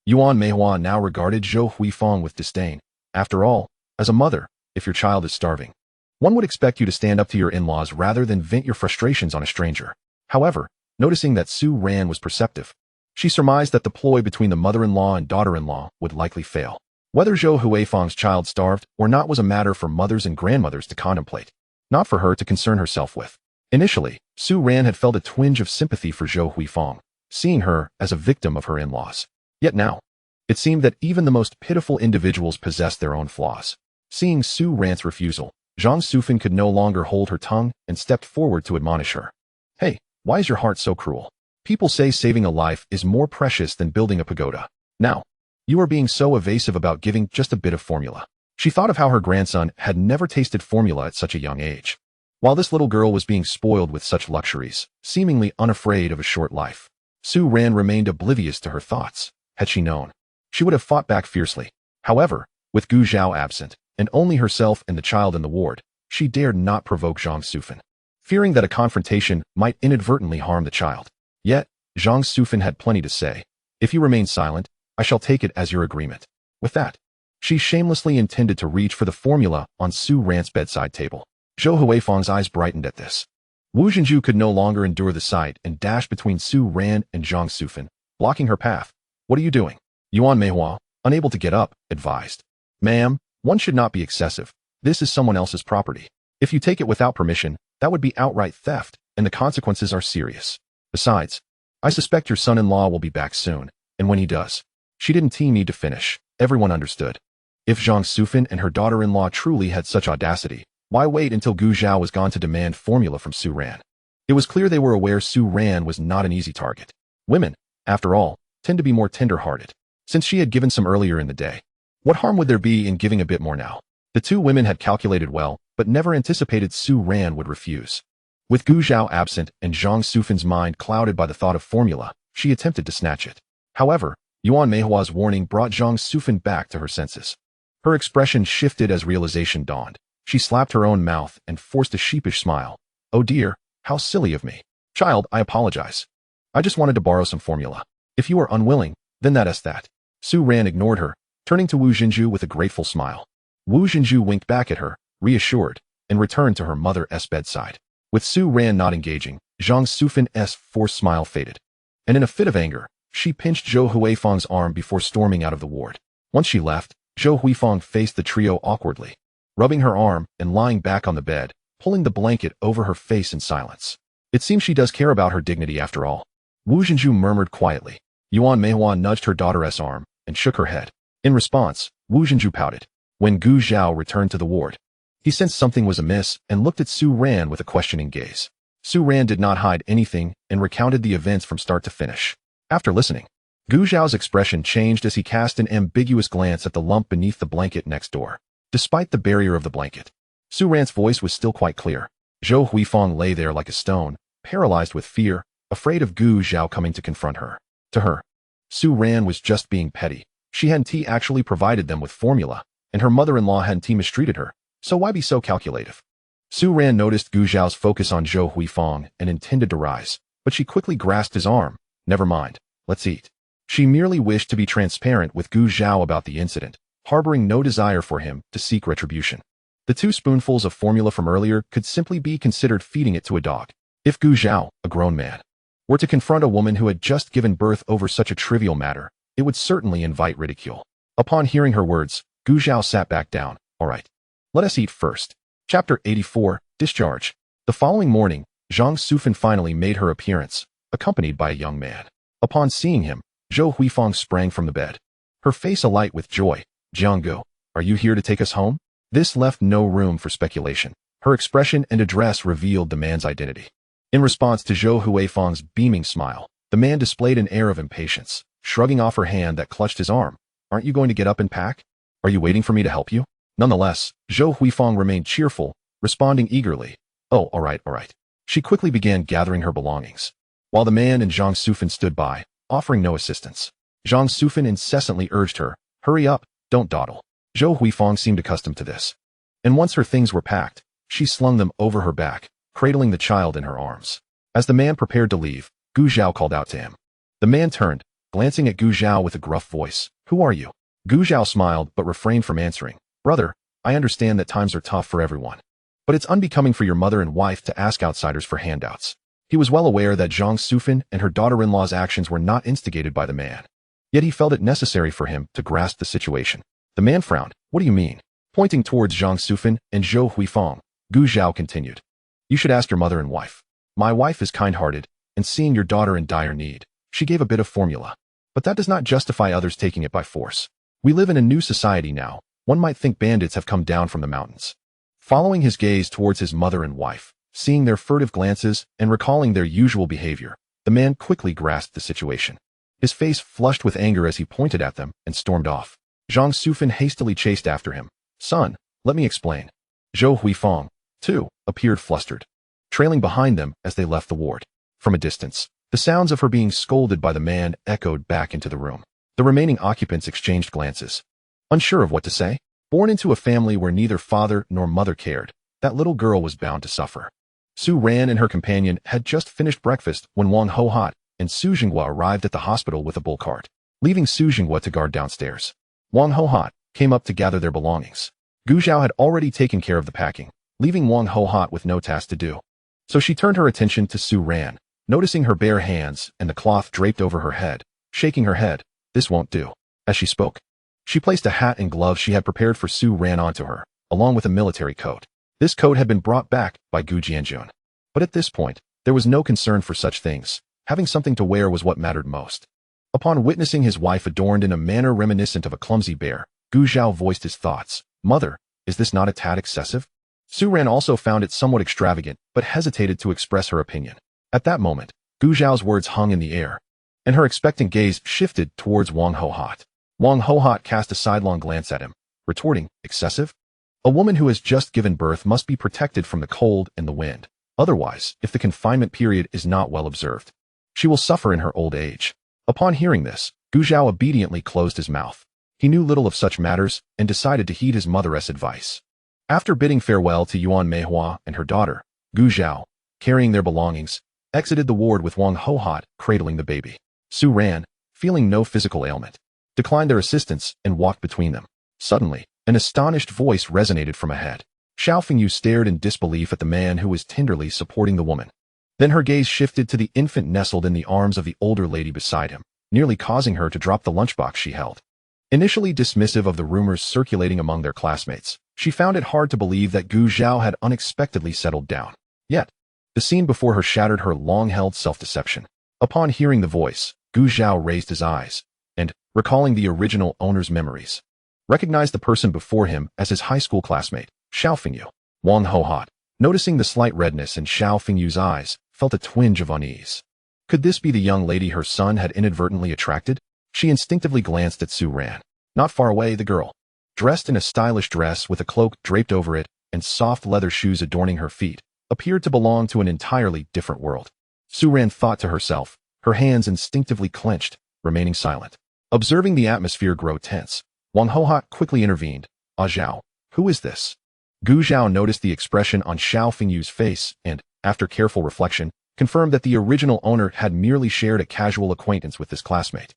Yuan Meihua now regarded Zhou Huifeng with disdain. After all, as a mother, if your child is starving, one would expect you to stand up to your in-laws rather than vent your frustrations on a stranger. However, noticing that Su Ran was perceptive, she surmised that the ploy between the mother-in-law and daughter-in-law would likely fail. Whether Zhou Huifeng's child starved or not was a matter for mothers and grandmothers to contemplate, not for her to concern herself with. Initially, Su Ran had felt a twinge of sympathy for Zhou Huifeng, seeing her as a victim of her in-laws. Yet now, it seemed that even the most pitiful individuals possessed their own flaws. Seeing Su Ran's refusal, Zhang Sufan could no longer hold her tongue and stepped forward to admonish her. Hey, why is your heart so cruel? People say saving a life is more precious than building a pagoda. Now, you are being so evasive about giving just a bit of formula. She thought of how her grandson had never tasted formula at such a young age, while this little girl was being spoiled with such luxuries, seemingly unafraid of a short life. Su Ran remained oblivious to her thoughts. Had she known, she would have fought back fiercely. However, with Gu Zhao absent, and only herself and the child in the ward, she dared not provoke Zhang Sufan, fearing that a confrontation might inadvertently harm the child. Yet, Zhang Sufan had plenty to say. If you remain silent, I shall take it as your agreement. With that, she shamelessly intended to reach for the formula on Su Ran's bedside table. Zhou Huifeng's eyes brightened at this. Wu Zhenju could no longer endure the sight and dashed between Su Ran and Zhang Sufan, blocking her path. What are you doing? Yuan Meihua, unable to get up, advised. Ma'am, one should not be excessive. This is someone else's property. If you take it without permission, that would be outright theft, and the consequences are serious. Besides, I suspect your son-in-law will be back soon, and when he does, she didn't need to finish. Everyone understood. If Zhang Sufan and her daughter-in-law truly had such audacity, why wait until Gu Zhao was gone to demand formula from Su Ran? It was clear they were aware Su Ran was not an easy target. Women, after all, tend to be more tender-hearted. Since she had given some earlier in the day, what harm would there be in giving a bit more now? The two women had calculated well, but never anticipated Su Ran would refuse. With Gu Zhao absent and Zhang Sufan's mind clouded by the thought of formula, she attempted to snatch it. However, Yuan Meihua's warning brought Zhang Sufan back to her senses. Her expression shifted as realization dawned. She slapped her own mouth and forced a sheepish smile. Oh dear, how silly of me. Child, I apologize. I just wanted to borrow some formula. If you are unwilling, then that is that. Su Ran ignored her, turning to Wu Zhenju with a grateful smile. Wu Zhenju winked back at her, reassured, and returned to her mother's bedside. With Su Ran not engaging, Zhang Sufan's forced smile faded, and in a fit of anger, she pinched Zhou Huifeng's arm before storming out of the ward. Once she left, Zhou Huifeng faced the trio awkwardly, rubbing her arm and lying back on the bed, pulling the blanket over her face in silence. It seems she does care about her dignity after all. Wu Zhenju murmured quietly. Yuan Meihua nudged her daughter's arm and shook her head. In response, Wu Zhenju pouted. When Gu Zhao returned to the ward, he sensed something was amiss and looked at Su Ran with a questioning gaze. Su Ran did not hide anything and recounted the events from start to finish. After listening, Gu Zhao's expression changed as he cast an ambiguous glance at the lump beneath the blanket next door. Despite the barrier of the blanket, Su Ran's voice was still quite clear. Zhou Huifeng lay there like a stone, paralyzed with fear, afraid of Gu Zhao coming to confront her. To her, Su Ran was just being petty. She hadn't actually provided them with formula, and her mother-in-law hadn't mistreated her, so why be so calculative? Su Ran noticed Gu Zhao's focus on Zhou Huifeng and intended to rise, but she quickly grasped his arm. Never mind, let's eat. She merely wished to be transparent with Gu Zhao about the incident, harboring no desire for him to seek retribution. The 2 spoonfuls of formula from earlier could simply be considered feeding it to a dog. If Gu Zhao, a grown man, were to confront a woman who had just given birth over such a trivial matter, it would certainly invite ridicule. Upon hearing her words, Gu Zhao sat back down. All right, let us eat first. Chapter 84, Discharge. The following morning, Zhang Sufan finally made her appearance, accompanied by a young man. Upon seeing him, Zhou Huifeng sprang from the bed, her face alight with joy. Jianggu, are you here to take us home? This left no room for speculation. Her expression and address revealed the man's identity. In response to Zhou Huifeng's beaming smile, the man displayed an air of impatience, shrugging off her hand that clutched his arm. Aren't you going to get up and pack? Are you waiting for me to help you? Nonetheless, Zhou Huifeng remained cheerful, responding eagerly. Oh, all right. She quickly began gathering her belongings, while the man and Zhang Sufan stood by, offering no assistance. Zhang Sufan incessantly urged her, hurry up, don't dawdle. Zhou Huifeng seemed accustomed to this. And once her things were packed, she slung them over her back, cradling the child in her arms. As the man prepared to leave, Gu Zhao called out to him. The man turned, glancing at Gu Zhao with a gruff voice. Who are you? Gu Zhao smiled but refrained from answering. Brother, I understand that times are tough for everyone, but it's unbecoming for your mother and wife to ask outsiders for handouts. He was well aware that Zhang Sufan and her daughter-in-law's actions were not instigated by the man. Yet he felt it necessary for him to grasp the situation. The man frowned. What do you mean? Pointing towards Zhang Sufan and Zhou Huifeng, Gu Zhao continued. You should ask your mother and wife. My wife is kind-hearted, and seeing your daughter in dire need, she gave a bit of formula. But that does not justify others taking it by force. We live in a new society now. One might think bandits have come down from the mountains. Following his gaze towards his mother and wife, seeing their furtive glances and recalling their usual behavior, the man quickly grasped the situation. His face flushed with anger as he pointed at them and stormed off. Zhang Sufan hastily chased after him. Son, let me explain. Zhou Huifeng, too, appeared flustered, trailing behind them as they left the ward. From a distance, the sounds of her being scolded by the man echoed back into the room. The remaining occupants exchanged glances, unsure of what to say. Born into a family where neither father nor mother cared, that little girl was bound to suffer. Su Ran and her companion had just finished breakfast when Wang Hohat and Su Jinghua arrived at the hospital with a bull cart, leaving Su Jinghua to guard downstairs. Wang Hohat came up to gather their belongings. Gu Zhao had already taken care of the packing, leaving Wang Hohat with no task to do. So she turned her attention to Su Ran, noticing her bare hands and the cloth draped over her head, shaking her head. This won't do. As she spoke, she placed a hat and gloves she had prepared for Su Ran onto her, along with a military coat. This coat had been brought back by Gu Jianjun. But at this point, there was no concern for such things. Having something to wear was what mattered most. Upon witnessing his wife adorned in a manner reminiscent of a clumsy bear, Gu Zhao voiced his thoughts. Mother, is this not a tad excessive? Su Ran also found it somewhat extravagant, but hesitated to express her opinion. At that moment, Gu Zhao's words hung in the air, and her expectant gaze shifted towards Wang Hohat. Wang Hohat cast a sidelong glance at him, retorting, excessive? A woman who has just given birth must be protected from the cold and the wind. Otherwise, if the confinement period is not well observed, she will suffer in her old age. Upon hearing this, Gu Zhao obediently closed his mouth. He knew little of such matters and decided to heed his mother's advice. After bidding farewell to Yuan Meihua and her daughter, Gu Zhao, carrying their belongings, exited the ward with Wang Hohat cradling the baby. Su Ran, feeling no physical ailment, declined their assistance and walked between them. Suddenly, an astonished voice resonated from ahead. Xiao Fengyu stared in disbelief at the man who was tenderly supporting the woman. Then her gaze shifted to the infant nestled in the arms of the older lady beside him, nearly causing her to drop the lunchbox she held. Initially dismissive of the rumors circulating among their classmates, she found it hard to believe that Gu Zhao had unexpectedly settled down. Yet, The scene before her shattered her long-held self-deception. Upon hearing the voice, Gu Zhao raised his eyes, and, recalling the original owner's memories, recognized the person before him as his high school classmate, Xiao Fengyu. Wang Hohot, noticing the slight redness in Xiao Fengyu's eyes, felt a twinge of unease. Could this be the young lady her son had inadvertently attracted? She instinctively glanced at Su Ran. Not far away, the girl, dressed in a stylish dress with a cloak draped over it and soft leather shoes adorning her feet, appeared to belong to an entirely different world. Su Ran thought to herself, her hands instinctively clenched, remaining silent. Observing the atmosphere grow tense, Wang Hohot quickly intervened. "Ah Zhao, who is this?" Gu Zhao noticed the expression on Xiao Fengyu's face and, after careful reflection, confirmed that the original owner had merely shared a casual acquaintance with this classmate,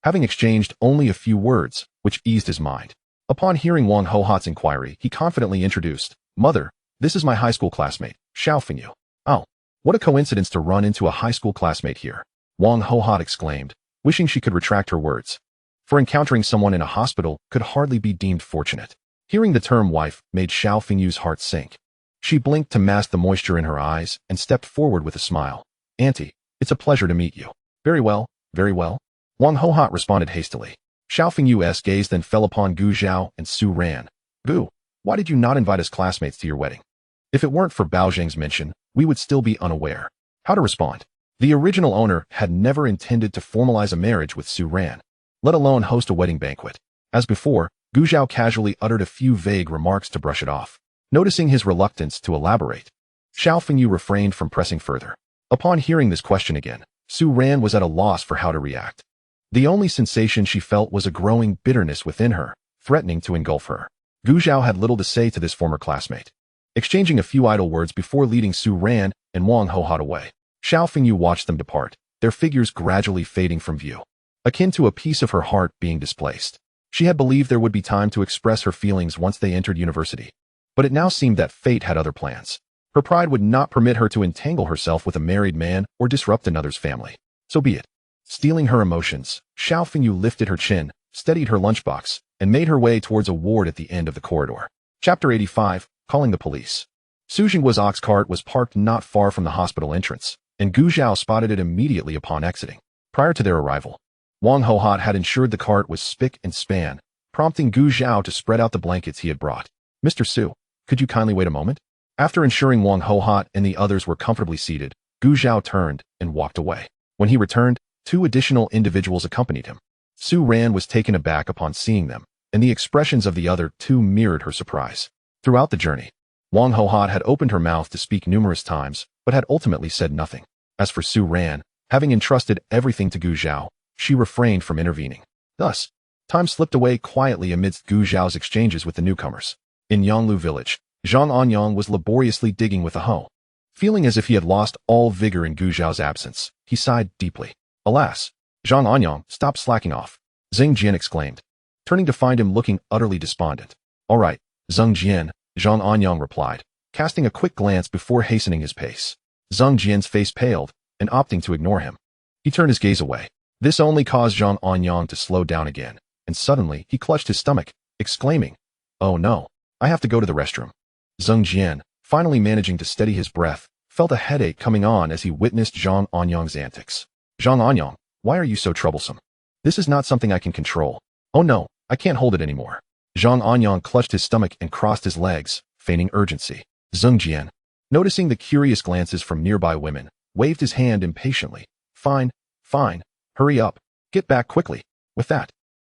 having exchanged only a few words, which eased his mind. Upon hearing Wang Hohot's inquiry, he confidently introduced, "Mother, this is my high school classmate, Xiao Fengyu." "Oh, what a coincidence to run into a high school classmate here," Wang Hohot exclaimed, wishing she could retract her words. For encountering someone in a hospital could hardly be deemed fortunate. Hearing the term wife made Xiao Fengyu's heart sink. She blinked to mask the moisture in her eyes and stepped forward with a smile. "Auntie, it's a pleasure to meet you." Very well, very well," Wang Hohot responded hastily. Xiao Fengyu's gaze then fell upon Gu Zhao and Su Ran. "Gu, why did you not invite us classmates to your wedding? If it weren't for Bao Zheng's mention, we would still be unaware." How to respond? The original owner had never intended to formalize a marriage with Su Ran, let alone host a wedding banquet. As before, Gu Zhao casually uttered a few vague remarks to brush it off. Noticing his reluctance to elaborate, Xiao Fengyu refrained from pressing further. Upon hearing this question again, Su Ran was at a loss for how to react. The only sensation she felt was a growing bitterness within her, threatening to engulf her. Gu Zhao had little to say to this former classmate, exchanging a few idle words before leading Su Ran and Wang Hohot away. Xiao Fengyu watched them depart, their figures gradually fading from view, akin to a piece of her heart being displaced. She had believed there would be time to express her feelings once they entered university, but it now seemed that fate had other plans. Her pride would not permit her to entangle herself with a married man or disrupt another's family. So be it. Stealing her emotions, Xiao Fengyu lifted her chin, steadied her lunchbox, and made her way towards a ward at the end of the corridor. Chapter 85, Calling the Police. Su Jingguo's ox cart was parked not far from the hospital entrance, and Gu Zhao spotted it immediately upon exiting. Prior to their arrival, Wang Hohot had ensured the cart was spick and span, prompting Gu Zhao to spread out the blankets he had brought. "Mr. Su, could you kindly wait a moment?" After ensuring Wang Hohot and the others were comfortably seated, Gu Zhao turned and walked away. When he returned, 2 additional individuals accompanied him. Su Ran was taken aback upon seeing them, and the expressions of the other 2 mirrored her surprise. Throughout the journey, Wang Hohot had opened her mouth to speak numerous times, but had ultimately said nothing. As for Su Ran, having entrusted everything to Gu Zhao, she refrained from intervening. Thus, time slipped away quietly amidst Gu Zhao's exchanges with the newcomers. In Yonglu village, Zhang Anyang was laboriously digging with a hoe. Feeling as if he had lost all vigor in Gu Zhao's absence, he sighed deeply. "Alas, Zhang Anyang, stop slacking off," Zheng Jian exclaimed, turning to find him looking utterly despondent. "All right, Zheng Jian," Zhang Anyang replied, casting a quick glance before hastening his pace. Zheng Jian's face paled, and opting to ignore him, he turned his gaze away. This only caused Zhang Anyang to slow down again, and suddenly he clutched his stomach, exclaiming, "Oh no, I have to go to the restroom." Zheng Jian, finally managing to steady his breath, felt a headache coming on as he witnessed Zhang Anyang's antics. "Zhang Anyang, why are you so troublesome? This is not something I can control." "Oh no, I can't hold it anymore." Zhang Anyang clutched his stomach and crossed his legs, feigning urgency. Zheng Jian, noticing the curious glances from nearby women, waved his hand impatiently. Fine, hurry up, get back quickly." With that,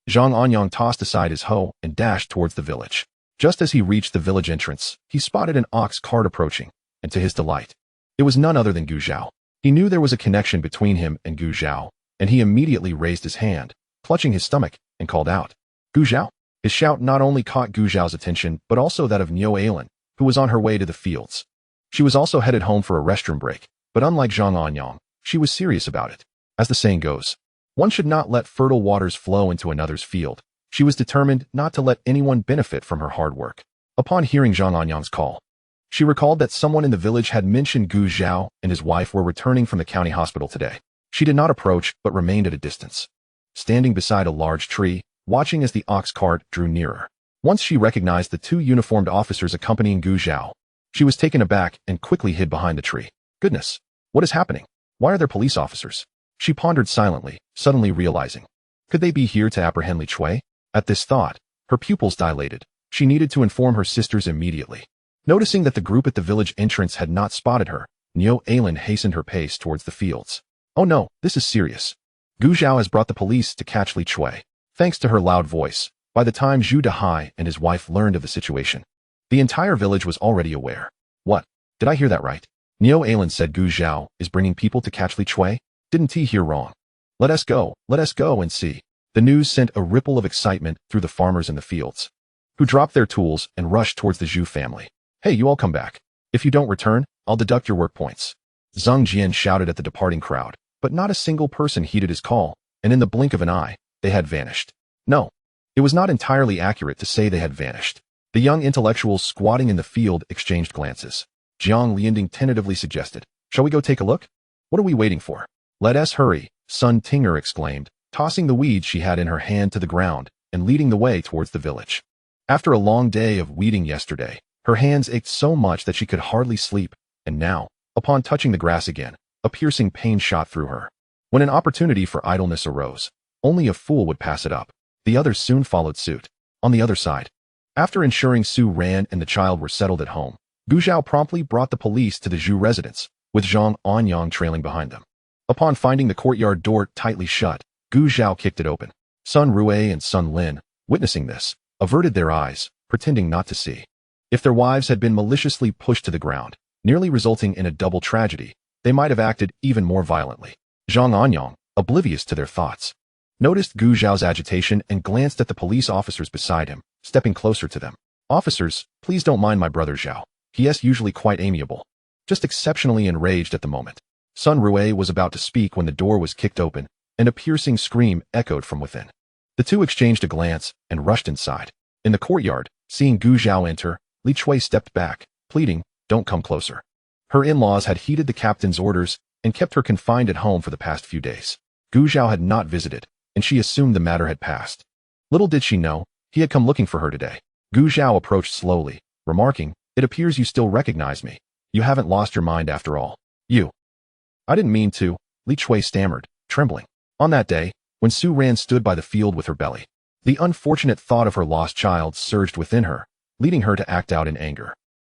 Zhang Anyang tossed aside his hoe and dashed towards the village. Just as he reached the village entrance, he spotted an ox cart approaching, and to his delight, it was none other than Gu Zhao. He knew there was a connection between him and Gu Zhao, and he immediately raised his hand, clutching his stomach, and called out, "Gu Zhao!" His shout not only caught Gu Zhao's attention, but also that of Niu Ailan, who was on her way to the fields. She was also headed home for a restroom break, but unlike Zhang Anyang, she was serious about it. As the saying goes, one should not let fertile waters flow into another's field. She was determined not to let anyone benefit from her hard work. Upon hearing Zhang Anyang's call, she recalled that someone in the village had mentioned Gu Zhao and his wife were returning from the county hospital today. She did not approach, but remained at a distance, standing beside a large tree, watching as the ox cart drew nearer. Once she recognized the 2 uniformed officers accompanying Gu Zhao, she was taken aback and quickly hid behind the tree. Goodness, what is happening? Why are there police officers? She pondered silently, suddenly realizing. Could they be here to apprehend Li Chui? At this thought, her pupils dilated. She needed to inform her sisters immediately. Noticing that the group at the village entrance had not spotted her, Niu Ailan hastened her pace towards the fields. Oh no, this is serious. Gu Zhao has brought the police to catch Li Chui. Thanks to her loud voice, by the time Zhu Dahai and his wife learned of the situation, the entire village was already aware. What? Did I hear that right? Niu Ailan said Gu Zhao is bringing people to catch Li Chui? Didn't he hear wrong? Let us go and see. The news sent a ripple of excitement through the farmers in the fields, who dropped their tools and rushed towards the Zhu family. Hey, you all come back. If you don't return, I'll deduct your work points. Zhang Jian shouted at the departing crowd, but not a single person heeded his call, and in the blink of an eye, they had vanished. No, it was not entirely accurate to say they had vanished. The young intellectuals squatting in the field exchanged glances. Jiang Lianding tentatively suggested, shall we go take a look? What are we waiting for? Let us hurry, Sun Tinger exclaimed, tossing the weeds she had in her hand to the ground and leading the way towards the village. After a long day of weeding yesterday, her hands ached so much that she could hardly sleep, and now, upon touching the grass again, a piercing pain shot through her. When an opportunity for idleness arose, only a fool would pass it up. The others soon followed suit. On the other side, after ensuring Su Ran and the child were settled at home, Gu Zhao promptly brought the police to the Zhu residence, with Zhang Anyang trailing behind them. Upon finding the courtyard door tightly shut, Gu Zhao kicked it open. Sun Rue and Sun Lin, witnessing this, averted their eyes, pretending not to see. If their wives had been maliciously pushed to the ground, nearly resulting in a double tragedy, they might have acted even more violently. Zhang Anyang, oblivious to their thoughts, noticed Gu Zhao's agitation and glanced at the police officers beside him, stepping closer to them. Officers, please don't mind my brother Zhao. He is usually quite amiable, just exceptionally enraged at the moment. Sun Rue was about to speak when the door was kicked open, and a piercing scream echoed from within. The two exchanged a glance and rushed inside. In the courtyard, seeing Gu Zhao enter, Li Chui stepped back, pleading, don't come closer. Her in-laws had heeded the captain's orders and kept her confined at home for the past few days. Gu Zhao had not visited, and she assumed the matter had passed. Little did she know, he had come looking for her today. Gu Zhao approached slowly, remarking, it appears you still recognize me. You haven't lost your mind after all. You. I didn't mean to, Li Chui stammered, trembling. On that day, when Su Ran stood by the field with her belly, the unfortunate thought of her lost child surged within her, leading her to act out in anger.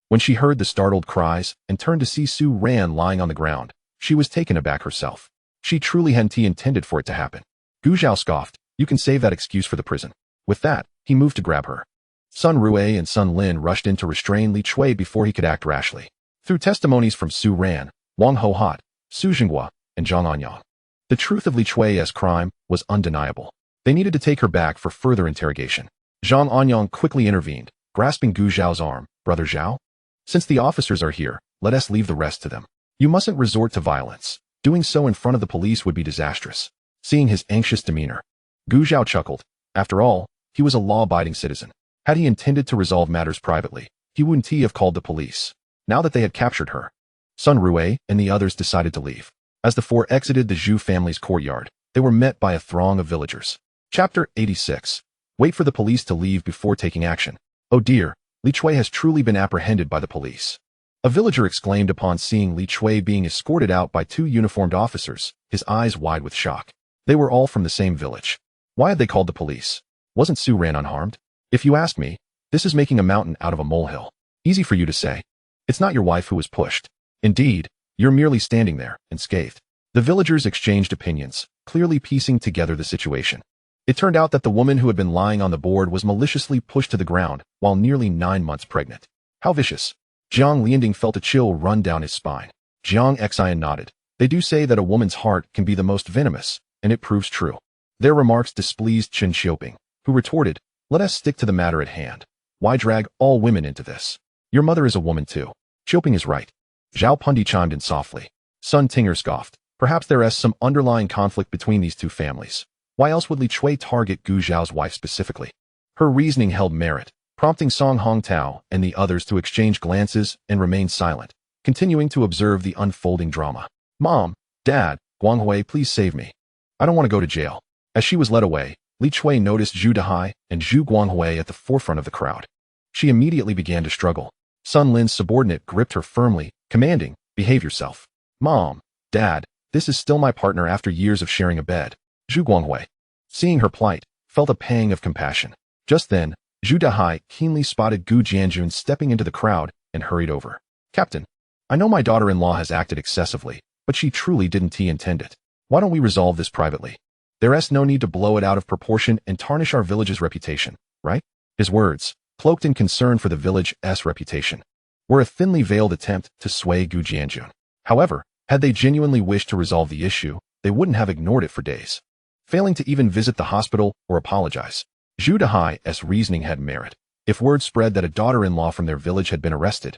When she heard the startled cries and turned to see Su Ran lying on the ground, she was taken aback herself. She truly hadn't intended for it to happen. Gu Zhao scoffed, you can save that excuse for the prison. With that, he moved to grab her. Sun Rue and Sun Lin rushed in to restrain Li Chui before he could act rashly. Through testimonies from Su Ran, Wang Ho Hot, Su Jinghua, and Zhang Anyang, the truth of Li Chui's crime was undeniable. They needed to take her back for further interrogation. Zhang Anyang quickly intervened, grasping Gu Zhao's arm. Brother Zhao? Since the officers are here, let us leave the rest to them. You mustn't resort to violence. Doing so in front of the police would be disastrous. Seeing his anxious demeanor, Gu Zhao chuckled. After all, he was a law-abiding citizen. Had he intended to resolve matters privately, he wouldn't have called the police. Now that they had captured her, Sun Rue and the others decided to leave. As the four exited the Zhu family's courtyard, they were met by a throng of villagers. Chapter 86. Wait for the police to leave before taking action. Oh dear, Li Chui has truly been apprehended by the police. A villager exclaimed upon seeing Li Chui being escorted out by two uniformed officers, his eyes wide with shock. They were all from the same village. Why had they called the police? Wasn't Su Ran unharmed? If you ask me, this is making a mountain out of a molehill. Easy for you to say. It's not your wife who was pushed. Indeed, you're merely standing there, unscathed. The villagers exchanged opinions, clearly piecing together the situation. It turned out that the woman who had been lying on the board was maliciously pushed to the ground while nearly 9 months pregnant. How vicious. Jiang Lianding felt a chill run down his spine. Jiang Xian nodded. They do say that a woman's heart can be the most venomous, and it proves true. Their remarks displeased Chen Xiaoping, who retorted, let us stick to the matter at hand. Why drag all women into this? Your mother is a woman too. Xiaoping is right. Zhao Pundi chimed in softly. Sun Tinger scoffed. Perhaps there is some underlying conflict between these two families. Why else would Li Chui target Gu Zhao's wife specifically? Her reasoning held merit, prompting Song Hongtao and the others to exchange glances and remain silent, continuing to observe the unfolding drama. Mom, Dad, Guanghui, please save me. I don't want to go to jail. As she was led away, Li Chui noticed Zhu Dahai and Zhu Guanghui at the forefront of the crowd. She immediately began to struggle. Sun Lin's subordinate gripped her firmly, commanding, behave yourself. Mom, Dad, this is still my partner after years of sharing a bed. Zhu Guanghui, seeing her plight, felt a pang of compassion. Just then, Zhu Dahai keenly spotted Gu Jianjun stepping into the crowd and hurried over. Captain, I know my daughter-in-law has acted excessively, but she truly didn't intend it. Why don't we resolve this privately? There's no need to blow it out of proportion and tarnish our village's reputation, right? His words, cloaked in concern for the village's reputation, were a thinly veiled attempt to sway Gu Jianjun. However, had they genuinely wished to resolve the issue, they wouldn't have ignored it for days, failing to even visit the hospital or apologize. Zhu Dahai's reasoning had merit. If word spread that a daughter-in-law from their village had been arrested,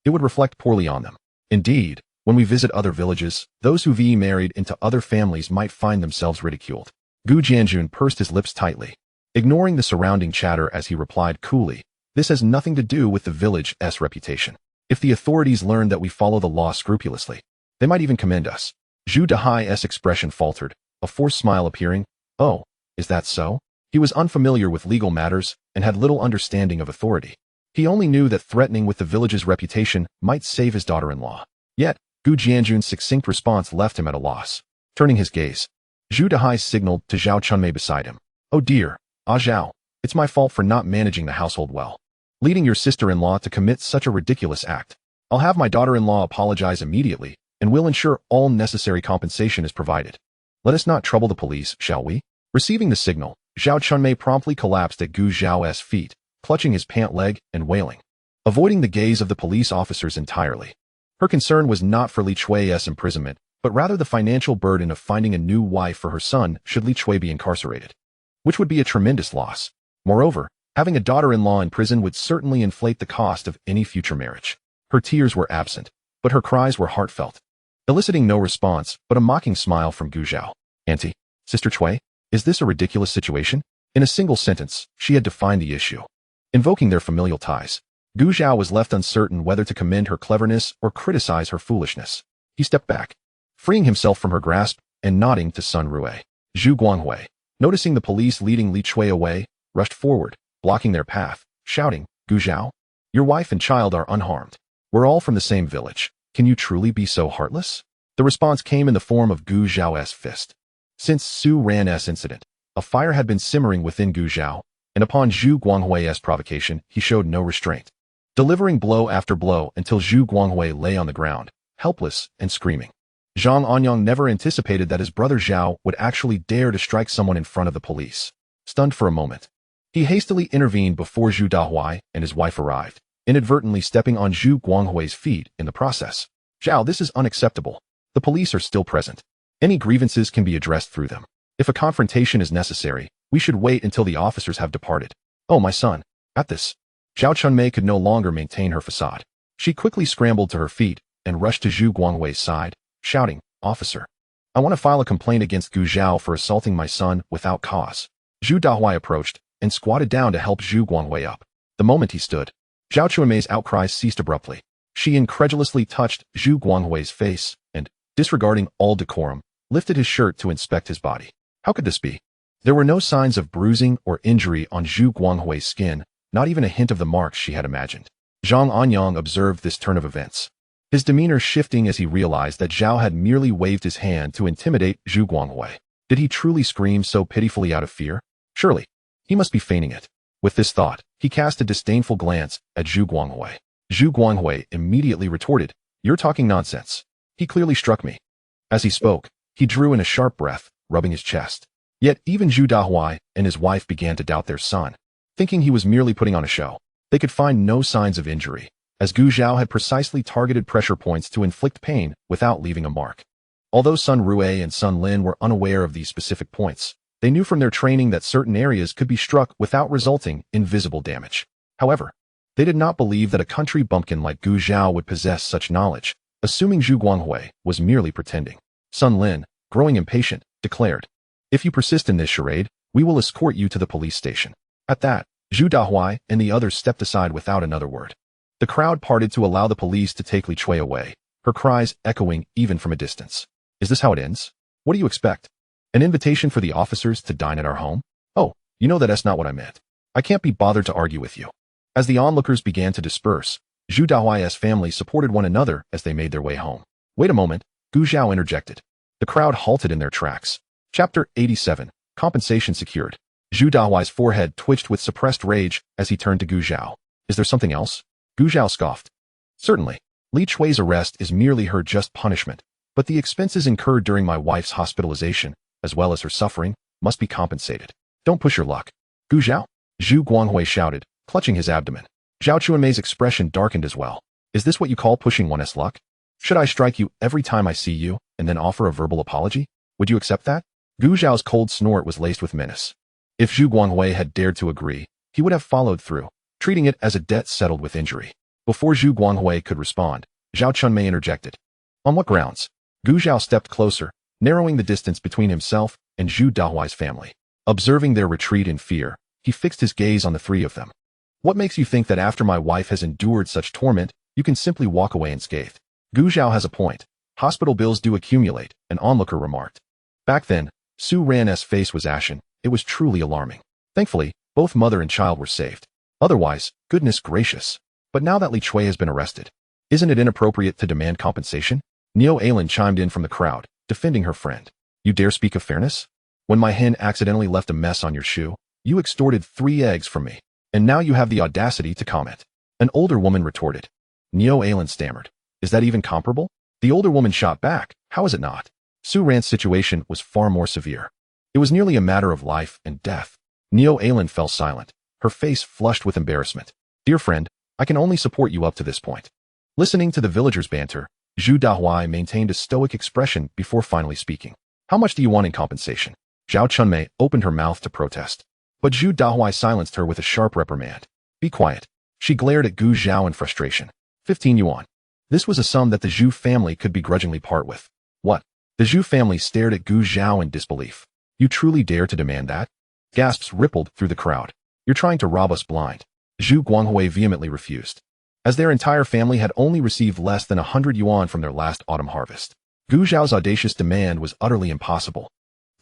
it would reflect poorly on them. Indeed, when we visit other villages, those who married into other families might find themselves ridiculed. Gu Jianjun pursed his lips tightly, ignoring the surrounding chatter as he replied coolly, this has nothing to do with the village's reputation. If the authorities learn that we follow the law scrupulously, they might even commend us. Zhu Dahai's expression faltered, a forced smile appearing. Oh, is that so? He was unfamiliar with legal matters and had little understanding of authority. He only knew that threatening with the village's reputation might save his daughter-in-law. Yet, Gu Jianjun's succinct response left him at a loss. Turning his gaze, Zhu Dahai signaled to Zhao Chunmei beside him. Oh dear, Zhao, it's my fault for not managing the household well, leading your sister-in-law to commit such a ridiculous act. I'll have my daughter-in-law apologize immediately, and we'll ensure all necessary compensation is provided. Let us not trouble the police, shall we? Receiving the signal, Zhao Chunmei promptly collapsed at Gu Zhao's feet, clutching his pant leg and wailing, avoiding the gaze of the police officers entirely. Her concern was not for Li Chui's imprisonment, but rather the financial burden of finding a new wife for her son should Li Chui be incarcerated, which would be a tremendous loss. Moreover, having a daughter-in-law in prison would certainly inflate the cost of any future marriage. Her tears were absent, but her cries were heartfelt, eliciting no response but a mocking smile from Gu Zhao. Auntie, Sister Chui, is this a ridiculous situation? In a single sentence, she had defined the issue, invoking their familial ties. Gu Zhao was left uncertain whether to commend her cleverness or criticize her foolishness. He stepped back, freeing himself from her grasp and nodding to Sun Rue. Zhu Guanghui, noticing the police leading Li Chui away, rushed forward, blocking their path, shouting, Gu Zhao, your wife and child are unharmed. We're all from the same village. Can you truly be so heartless? The response came in the form of Gu Zhao's fist. Since Su Ran's incident, a fire had been simmering within Gu Zhao, and upon Zhu Guanghui's provocation, he showed no restraint, delivering blow after blow until Zhu Guanghui lay on the ground, helpless and screaming. Zhang Anyang never anticipated that his brother Zhao would actually dare to strike someone in front of the police. Stunned for a moment, he hastily intervened before Zhu Dahai and his wife arrived, inadvertently stepping on Zhu Guanghui's feet in the process. Zhao, this is unacceptable. The police are still present. Any grievances can be addressed through them. If a confrontation is necessary, we should wait until the officers have departed. Oh, my son. At this, Zhao Chunmei could no longer maintain her facade. She quickly scrambled to her feet and rushed to Zhu Guanghui's side, shouting, Officer, I want to file a complaint against Gu Zhao for assaulting my son without cause. Zhu Dahai approached and squatted down to help Zhu Guanghui up. The moment he stood, Zhao Chunmei's outcries ceased abruptly. She incredulously touched Zhu Guanghui's face and, disregarding all decorum, lifted his shirt to inspect his body. How could this be? There were no signs of bruising or injury on Zhu Guanghui's skin, not even a hint of the marks she had imagined. Zhang Anyang observed this turn of events, his demeanor shifting as he realized that Zhao had merely waved his hand to intimidate Zhu Guanghui. Did he truly scream so pitifully out of fear? Surely, he must be feigning it. With this thought, he cast a disdainful glance at Zhu Guanghui. Zhu Guanghui immediately retorted, You're talking nonsense. He clearly struck me. As he spoke, he drew in a sharp breath, rubbing his chest. Yet even Zhu Dahai and his wife began to doubt their son, thinking he was merely putting on a show. They could find no signs of injury, as Gu Zhao had precisely targeted pressure points to inflict pain without leaving a mark. Although Sun Rue and Sun Lin were unaware of these specific points, they knew from their training that certain areas could be struck without resulting in visible damage. However, they did not believe that a country bumpkin like Gu Zhao would possess such knowledge, assuming Zhu Guanghui was merely pretending. Sun Lin, growing impatient, declared, If you persist in this charade, we will escort you to the police station. At that, Zhu Dahai and the others stepped aside without another word. The crowd parted to allow the police to take Li Chui away, her cries echoing even from a distance. Is this how it ends? What do you expect? An invitation for the officers to dine at our home? Oh, you know that's not what I meant. I can't be bothered to argue with you. As the onlookers began to disperse, Zhu Dahai's family supported one another as they made their way home. Wait a moment, Gu Zhao interjected. The crowd halted in their tracks. Chapter 87. Compensation secured. Zhu Dahuai's forehead twitched with suppressed rage as he turned to Gu Zhao. Is there something else? Gu Zhao scoffed. Certainly. Li Chui's arrest is merely her just punishment, but the expenses incurred during my wife's hospitalization, as well as her suffering, must be compensated. Don't push your luck. Gu Zhao? Zhu Guanghui shouted, clutching his abdomen. Zhao Chuanmei's expression darkened as well. Is this what you call pushing one's luck? Should I strike you every time I see you, and then offer a verbal apology? Would you accept that? Gu Zhao's cold snort was laced with menace. If Zhu Guanghui had dared to agree, he would have followed through, treating it as a debt settled with injury. Before Zhu Guanghui could respond, Zhao Chunmei interjected. On what grounds? Gu Zhao stepped closer, narrowing the distance between himself and Zhu Dahuai's family. Observing their retreat in fear, he fixed his gaze on the three of them. What makes you think that after my wife has endured such torment, you can simply walk away unscathed? Gu Zhao has a point. Hospital bills do accumulate, an onlooker remarked. Back then, Su Ran's face was ashen. It was truly alarming. Thankfully, both mother and child were saved. Otherwise, goodness gracious. But now that Li Chui has been arrested, isn't it inappropriate to demand compensation? Neo Ailin chimed in from the crowd, defending her friend. You dare speak of fairness? When my hen accidentally left a mess on your shoe, you extorted 3 eggs from me, and now you have the audacity to comment. An older woman retorted. Neo Ailin stammered. Is that even comparable? The older woman shot back. How is it not? Su Ran's situation was far more severe. It was nearly a matter of life and death. Neo Ailin fell silent, her face flushed with embarrassment. Dear friend, I can only support you up to this point. Listening to the villagers' banter, Zhu Dahuai maintained a stoic expression before finally speaking. How much do you want in compensation? Zhao Chunmei opened her mouth to protest, but Zhu Dahuai silenced her with a sharp reprimand. Be quiet. She glared at Gu Zhao in frustration. 15 yuan. This was a sum that the Zhu family could begrudgingly part with. What? The Zhu family stared at Gu Zhao in disbelief. You truly dare to demand that? Gasps rippled through the crowd. You're trying to rob us blind. Zhu Guanghui vehemently refused, as their entire family had only received less than 100 yuan from their last autumn harvest. Gu Zhao's audacious demand was utterly impossible.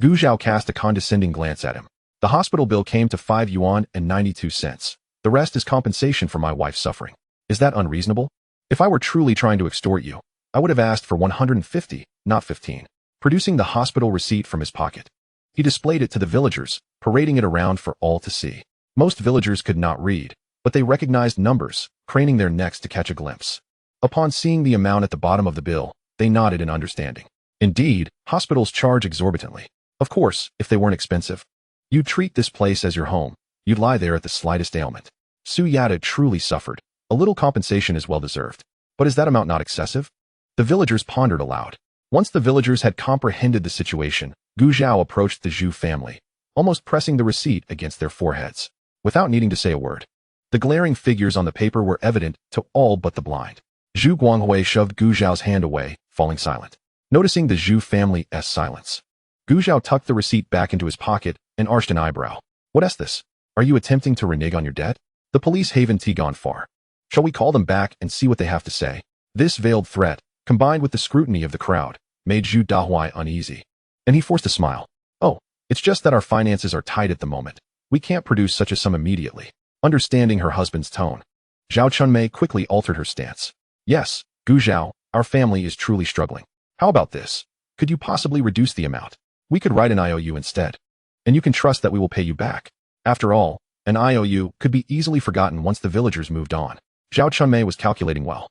Gu Zhao cast a condescending glance at him. The hospital bill came to 5 yuan and 92 cents. The rest is compensation for my wife's suffering. Is that unreasonable? If I were truly trying to extort you, I would have asked for 150, not 15. Producing the hospital receipt from his pocket, he displayed it to the villagers, parading it around for all to see. Most villagers could not read, but they recognized numbers, craning their necks to catch a glimpse. Upon seeing the amount at the bottom of the bill, they nodded in understanding. Indeed, hospitals charge exorbitantly. Of course, if they weren't expensive. You'd treat this place as your home. You'd lie there at the slightest ailment. Su Yata truly suffered. A little compensation is well deserved. But is that amount not excessive? The villagers pondered aloud. Once the villagers had comprehended the situation, Gu Zhao approached the Zhu family, almost pressing the receipt against their foreheads, without needing to say a word. The glaring figures on the paper were evident to all but the blind. Zhu Guanghui shoved Gu Zhao's hand away, falling silent. Noticing the Zhu family's silence, Gu Zhao tucked the receipt back into his pocket and arched an eyebrow. What is this? Are you attempting to renege on your debt? The police haven't gone far. Shall we call them back and see what they have to say? This veiled threat, combined with the scrutiny of the crowd, made Zhu Dahuai uneasy. And he forced a smile. Oh, it's just that our finances are tight at the moment. We can't produce such a sum immediately. Understanding her husband's tone, Zhao Chunmei quickly altered her stance. Yes, Gu Zhao, our family is truly struggling. How about this? Could you possibly reduce the amount? We could write an IOU instead. And you can trust that we will pay you back. After all, an IOU could be easily forgotten once the villagers moved on. Zhao Chunmei was calculating well.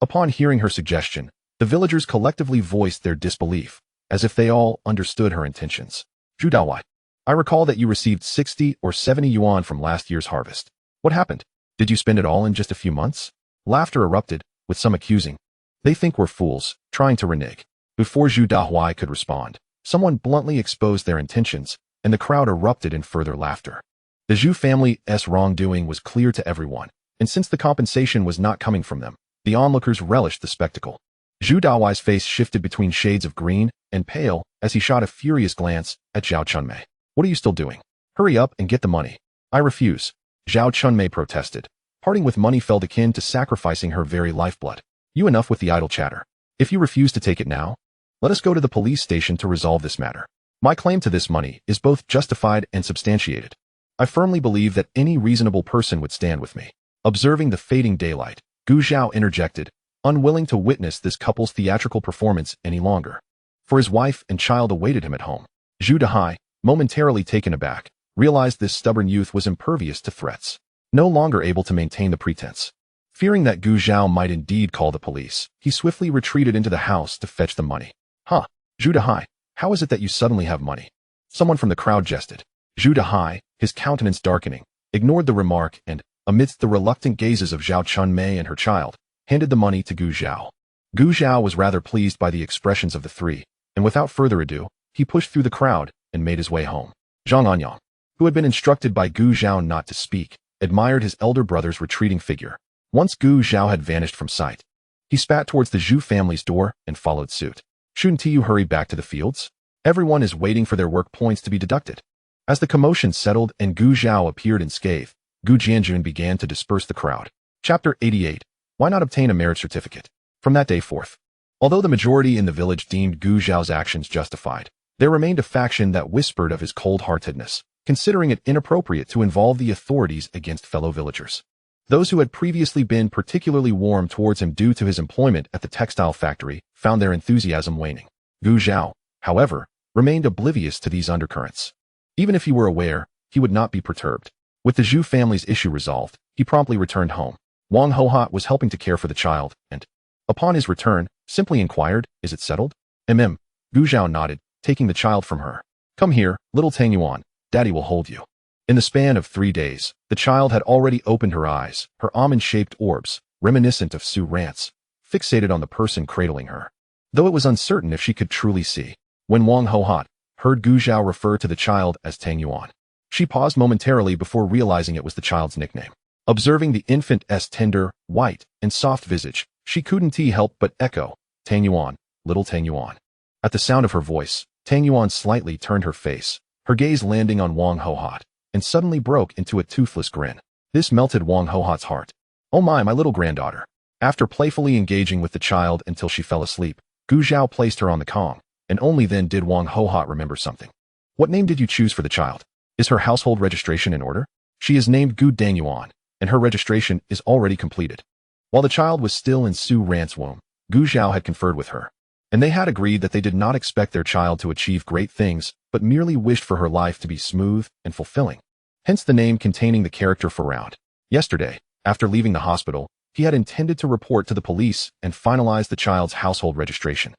Upon hearing her suggestion, the villagers collectively voiced their disbelief, as if they all understood her intentions. Zhu Dahuai, I recall that you received 60 or 70 yuan from last year's harvest. What happened? Did you spend it all in just a few months? Laughter erupted, with some accusing. They think we're fools, trying to renege. Before Zhu Dahuai could respond, someone bluntly exposed their intentions, and the crowd erupted in further laughter. The Zhu family's wrongdoing was clear to everyone, and since the compensation was not coming from them, the onlookers relished the spectacle. Zhu Dahuai's face shifted between shades of green and pale as he shot a furious glance at Zhao Chunmei. What are you still doing? Hurry up and get the money. I refuse. Zhao Chunmei protested. Parting with money felt akin to sacrificing her very lifeblood. You enough with the idle chatter. If you refuse to take it now, let us go to the police station to resolve this matter. My claim to this money is both justified and substantiated. I firmly believe that any reasonable person would stand with me. Observing the fading daylight, Gu Zhao interjected, unwilling to witness this couple's theatrical performance any longer. For his wife and child awaited him at home. Zhu Dehai, momentarily taken aback, realized this stubborn youth was impervious to threats, no longer able to maintain the pretense. Fearing that Gu Zhao might indeed call the police, he swiftly retreated into the house to fetch the money. Huh, Zhu Dehai, how is it that you suddenly have money? Someone from the crowd jested. Zhu Dehai, his countenance darkening, ignored the remark and, amidst the reluctant gazes of Zhao Chunmei and her child, handed the money to Gu Zhao. Gu Zhao was rather pleased by the expressions of the three, and without further ado, he pushed through the crowd and made his way home. Zhang Anyang, who had been instructed by Gu Zhao not to speak, admired his elder brother's retreating figure. Once Gu Zhao had vanished from sight, he spat towards the Zhu family's door and followed suit. Shouldn't you hurry back to the fields? Everyone is waiting for their work points to be deducted. As the commotion settled and Gu Zhao appeared unscathed, Gu Jianjun began to disperse the crowd. Chapter 88. Why not obtain a merit certificate? From that day forth, although the majority in the village deemed Gu Zhao's actions justified, there remained a faction that whispered of his cold-heartedness, considering it inappropriate to involve the authorities against fellow villagers. Those who had previously been particularly warm towards him due to his employment at the textile factory found their enthusiasm waning. Gu Zhao, however, remained oblivious to these undercurrents. Even if he were aware, he would not be perturbed. With the Zhu family's issue resolved, he promptly returned home. Wang Hohot was helping to care for the child, and, upon his return, simply inquired, "Is it settled?" Gu Zhao nodded, taking the child from her. "Come here, little Tang Yuan, Daddy will hold you." In the span of 3 days, the child had already opened her eyes, her almond-shaped orbs, reminiscent of Su Rance, fixated on the person cradling her. Though it was uncertain if she could truly see. When Wang Hohot heard Gu Zhao refer to the child as Tang Yuan, she paused momentarily before realizing it was the child's nickname. Observing the infant's tender, white, and soft visage, she couldn't help but echo, "Tang Yuan, little Tang Yuan." At the sound of her voice, Tang Yuan slightly turned her face, her gaze landing on Wang Hohot, and suddenly broke into a toothless grin. This melted Wang Hohot's heart. "Oh my little granddaughter." After playfully engaging with the child until she fell asleep, Gu Zhao placed her on the Kong, and only then did Wang Hohot remember something. "What name did you choose for the child? Is her household registration in order?" "She is named Gu Dangyuan, and her registration is already completed." While the child was still in Su Rance's womb, Gu Zhao had conferred with her, and they had agreed that they did not expect their child to achieve great things, but merely wished for her life to be smooth and fulfilling. Hence the name containing the character for round. Yesterday, after leaving the hospital, he had intended to report to the police and finalize the child's household registration.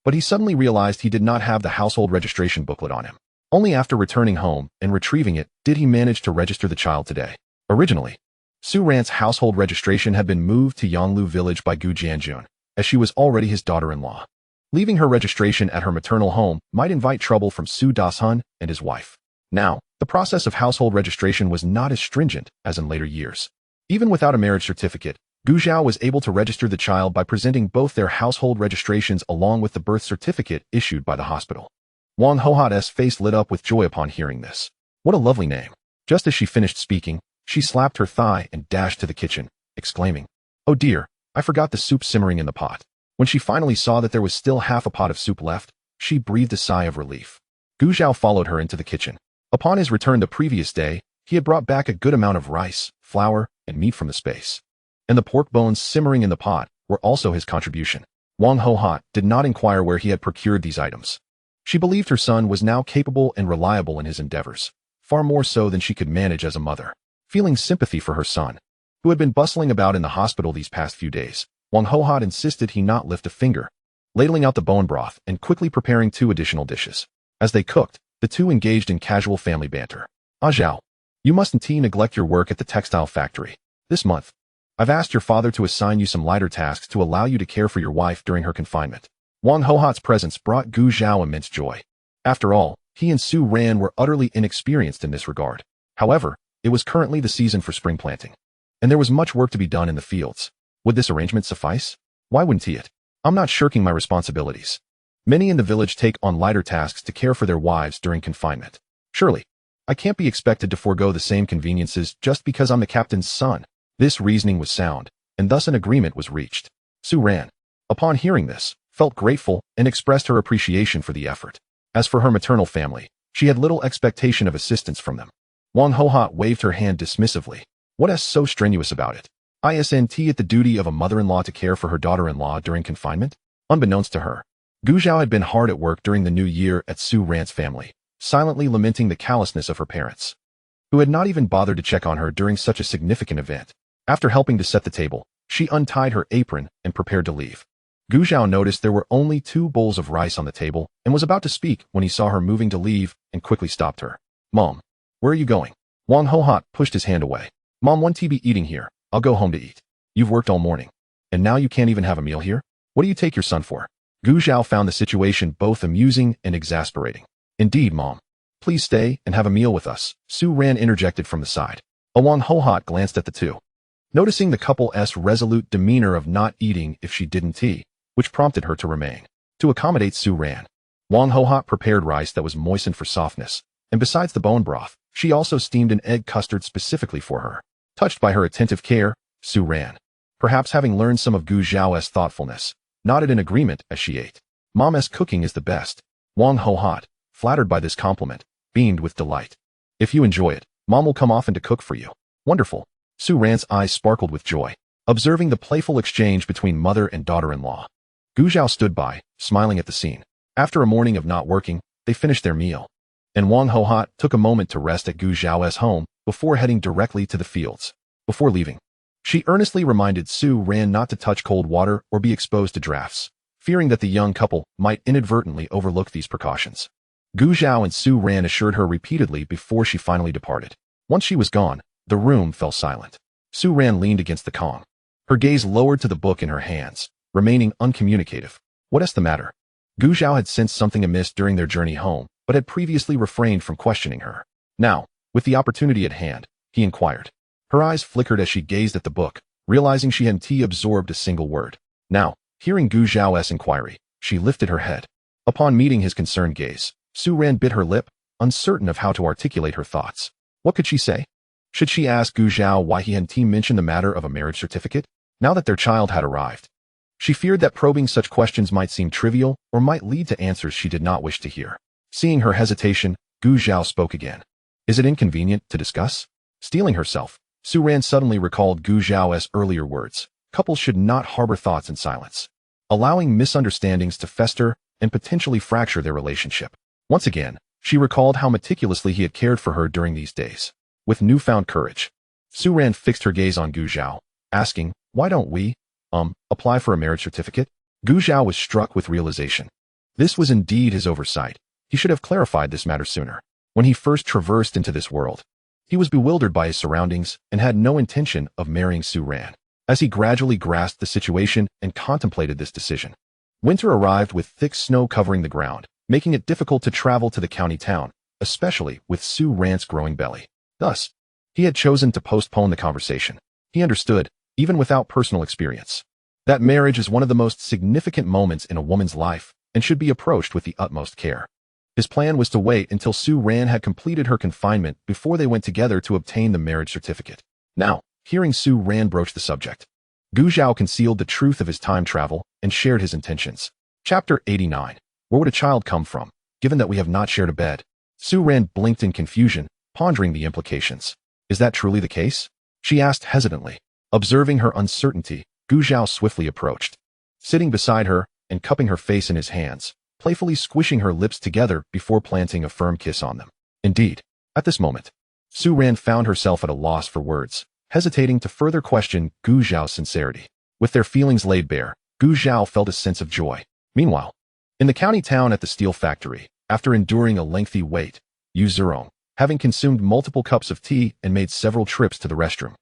But he suddenly realized he did not have the household registration booklet on him. Only after returning home and retrieving it did he manage to register the child today. Originally, Su Rance's household registration had been moved to Yonglu village by Gu Jianjun, as she was already his daughter-in-law. Leaving her registration at her maternal home might invite trouble from Su Dashun and his wife. Now, the process of household registration was not as stringent as in later years. Even without a marriage certificate, Gu Zhao was able to register the child by presenting both their household registrations along with the birth certificate issued by the hospital. Wang Hohot's face lit up with joy upon hearing this. What a lovely name. Just as she finished speaking, she slapped her thigh and dashed to the kitchen, exclaiming, "Oh dear, I forgot the soup simmering in the pot." When she finally saw that there was still half a pot of soup left, she breathed a sigh of relief. Gu Zhao followed her into the kitchen. Upon his return the previous day, he had brought back a good amount of rice, flour, and meat from the space. And the pork bones simmering in the pot were also his contribution. Wang Hohot did not inquire where he had procured these items. She believed her son was now capable and reliable in his endeavors, far more so than she could manage as a mother. Feeling sympathy for her son, who had been bustling about in the hospital these past few days, Wang Hohot insisted he not lift a finger, ladling out the bone broth and quickly preparing 2 additional dishes. As they cooked, the two engaged in casual family banter. "Ah Zhao, you mustn't neglect your work at the textile factory. This month, I've asked your father to assign you some lighter tasks to allow you to care for your wife during her confinement." Wang Hohot's presence brought Gu Zhao immense joy. After all, he and Su Ran were utterly inexperienced in this regard. However, it was currently the season for spring planting, and there was much work to be done in the fields. Would this arrangement suffice? Why wouldn't it? I'm not shirking my responsibilities. Many in the village take on lighter tasks to care for their wives during confinement. Surely, I can't be expected to forego the same conveniences just because I'm the captain's son. This reasoning was sound, and thus an agreement was reached. Su Ran, upon hearing this, felt grateful and expressed her appreciation for the effort. As for her maternal family, she had little expectation of assistance from them. Wang Hohot waved her hand dismissively. What is so strenuous about it? Isn't it the duty of a mother-in-law to care for her daughter-in-law during confinement? Unbeknownst to her, Gu Zhao had been hard at work during the new year at Su Ran's family, silently lamenting the callousness of her parents, who had not even bothered to check on her during such a significant event. After helping to set the table, she untied her apron and prepared to leave. Gu Zhao noticed there were only 2 bowls of rice on the table and was about to speak when he saw her moving to leave and quickly stopped her. Mom, where are you going? Wang Hohot pushed his hand away. Mom, won't you be eating here? I'll go home to eat. You've worked all morning, and now you can't even have a meal here? What do you take your son for? Gu Zhao found the situation both amusing and exasperating. Indeed, Mom. Please stay and have a meal with us, Su Ran interjected from the side. Wang Hohot glanced at the two, noticing the couple's resolute demeanor of not eating if she didn't eat, which prompted her to remain. To accommodate Su Ran, Wang Hohot prepared rice that was moistened for softness, and besides the bone broth, she also steamed an egg custard specifically for her. Touched by her attentive care, Su Ran, perhaps having learned some of Gu Zhao's thoughtfulness, nodded in agreement as she ate. Mom's cooking is the best. Wang Hohot, flattered by this compliment, beamed with delight. If you enjoy it, Mom will come often to cook for you. Wonderful. Su Ran's eyes sparkled with joy, observing the playful exchange between mother and daughter-in-law. Gu Zhao stood by, smiling at the scene. After a morning of not working, they finished their meal, and Wang Hohot took a moment to rest at Gu Zhao's home before heading directly to the fields. Before leaving, she earnestly reminded Su Ran not to touch cold water or be exposed to drafts, fearing that the young couple might inadvertently overlook these precautions. Gu Zhao and Su Ran assured her repeatedly before she finally departed. Once she was gone, the room fell silent. Su Ran leaned against the Kong, her gaze lowered to the book in her hands, remaining uncommunicative. What's the matter? Gu Zhao had sensed something amiss during their journey home, but had previously refrained from questioning her. Now, with the opportunity at hand, he inquired. Her eyes flickered as she gazed at the book, realizing she hadn't absorbed a single word. Now, hearing Gu Zhao's inquiry, she lifted her head. Upon meeting his concerned gaze, Su Ran bit her lip, uncertain of how to articulate her thoughts. What could she say? Should she ask Gu Zhao why he hadn't mentioned the matter of a marriage certificate, now that their child had arrived? She feared that probing such questions might seem trivial or might lead to answers she did not wish to hear. Seeing her hesitation, Gu Zhao spoke again. Is it inconvenient to discuss? Steeling herself, Su Ran suddenly recalled Gu Zhao's earlier words. Couples should not harbor thoughts in silence, allowing misunderstandings to fester and potentially fracture their relationship. Once again, she recalled how meticulously he had cared for her during these days. With newfound courage, Su Ran fixed her gaze on Gu Zhao, asking, why don't we, apply for a marriage certificate? Gu Zhao was struck with realization. This was indeed his oversight. He should have clarified this matter sooner. When he first traversed into this world, he was bewildered by his surroundings and had no intention of marrying Su Ran. As he gradually grasped the situation and contemplated this decision, winter arrived with thick snow covering the ground, making it difficult to travel to the county town, especially with Su Ran's growing belly. Thus, he had chosen to postpone the conversation. He understood, even without personal experience, that marriage is one of the most significant moments in a woman's life and should be approached with the utmost care. His plan was to wait until Su Ran had completed her confinement before they went together to obtain the marriage certificate. Now, hearing Su Ran broach the subject, Gu Zhao concealed the truth of his time travel and shared his intentions. Chapter 89. Where would a child come from, given that we have not shared a bed? Su Ran blinked in confusion, pondering the implications. Is that truly the case? She asked hesitantly. Observing her uncertainty, Gu Zhao swiftly approached, sitting beside her and cupping her face in his hands, playfully squishing her lips together before planting a firm kiss on them. Indeed, at this moment, Su Ran found herself at a loss for words, hesitating to further question Gu Zhao's sincerity. With their feelings laid bare, Gu Zhao felt a sense of joy. Meanwhile, in the county town at the steel factory, after enduring a lengthy wait, Yu Zerong, having consumed multiple cups of tea and made several trips to the restroom,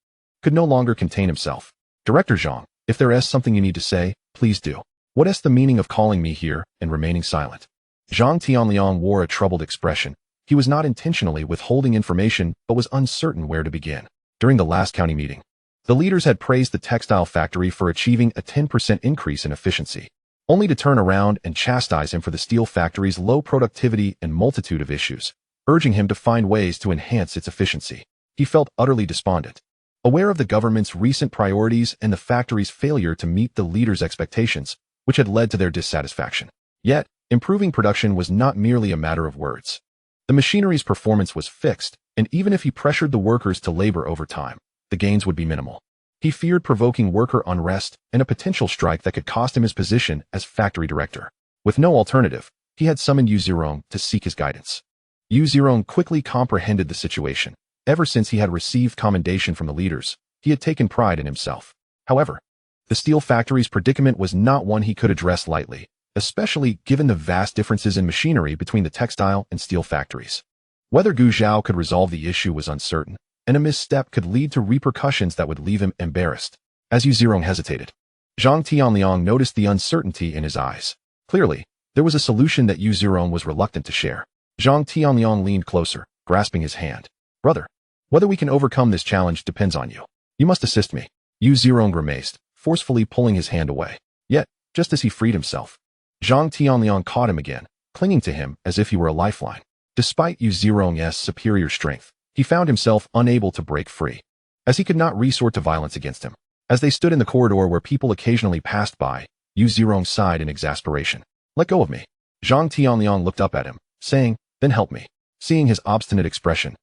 could no longer contain himself. Director Zhang, if there is something you need to say, please do. What is the meaning of calling me here and remaining silent? Zhang Tianliang wore a troubled expression. He was not intentionally withholding information but was uncertain where to begin. During the last county meeting, the leaders had praised the textile factory for achieving a 10% increase in efficiency, only to turn around and chastise him for the steel factory's low productivity and multitude of issues, urging him to find ways to enhance its efficiency. He felt utterly despondent, aware of the government's recent priorities and the factory's failure to meet the leaders' expectations, which had led to their dissatisfaction. Yet, improving production was not merely a matter of words. The machinery's performance was fixed, and even if he pressured the workers to labor overtime, the gains would be minimal. He feared provoking worker unrest and a potential strike that could cost him his position as factory director. With no alternative, he had summoned Yu Zirong to seek his guidance. Yu Zirong quickly comprehended the situation. Ever since he had received commendation from the leaders, he had taken pride in himself. However, the steel factory's predicament was not one he could address lightly, especially given the vast differences in machinery between the textile and steel factories. Whether Gu Zhao could resolve the issue was uncertain, and a misstep could lead to repercussions that would leave him embarrassed. As Yu Zirong hesitated, Zhang Tianliang noticed the uncertainty in his eyes. Clearly, there was a solution that Yu Zirong was reluctant to share. Zhang Tianliang leaned closer, grasping his hand. Brother, whether we can overcome this challenge depends on you. You must assist me. Yu Zirong grimaced, forcefully pulling his hand away. Yet, just as he freed himself, Zhang Tianliang caught him again, clinging to him as if he were a lifeline. Despite Yu Zirong's superior strength, he found himself unable to break free, as he could not resort to violence against him. As they stood in the corridor where people occasionally passed by, Yu Zirong sighed in exasperation. Let go of me. Zhang Tianliang looked up at him, saying, then help me. Seeing his obstinate expression,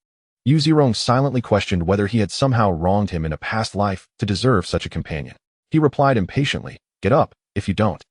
Yu Zirong silently questioned whether he had somehow wronged him in a past life to deserve such a companion. He replied impatiently, get up, if you don't,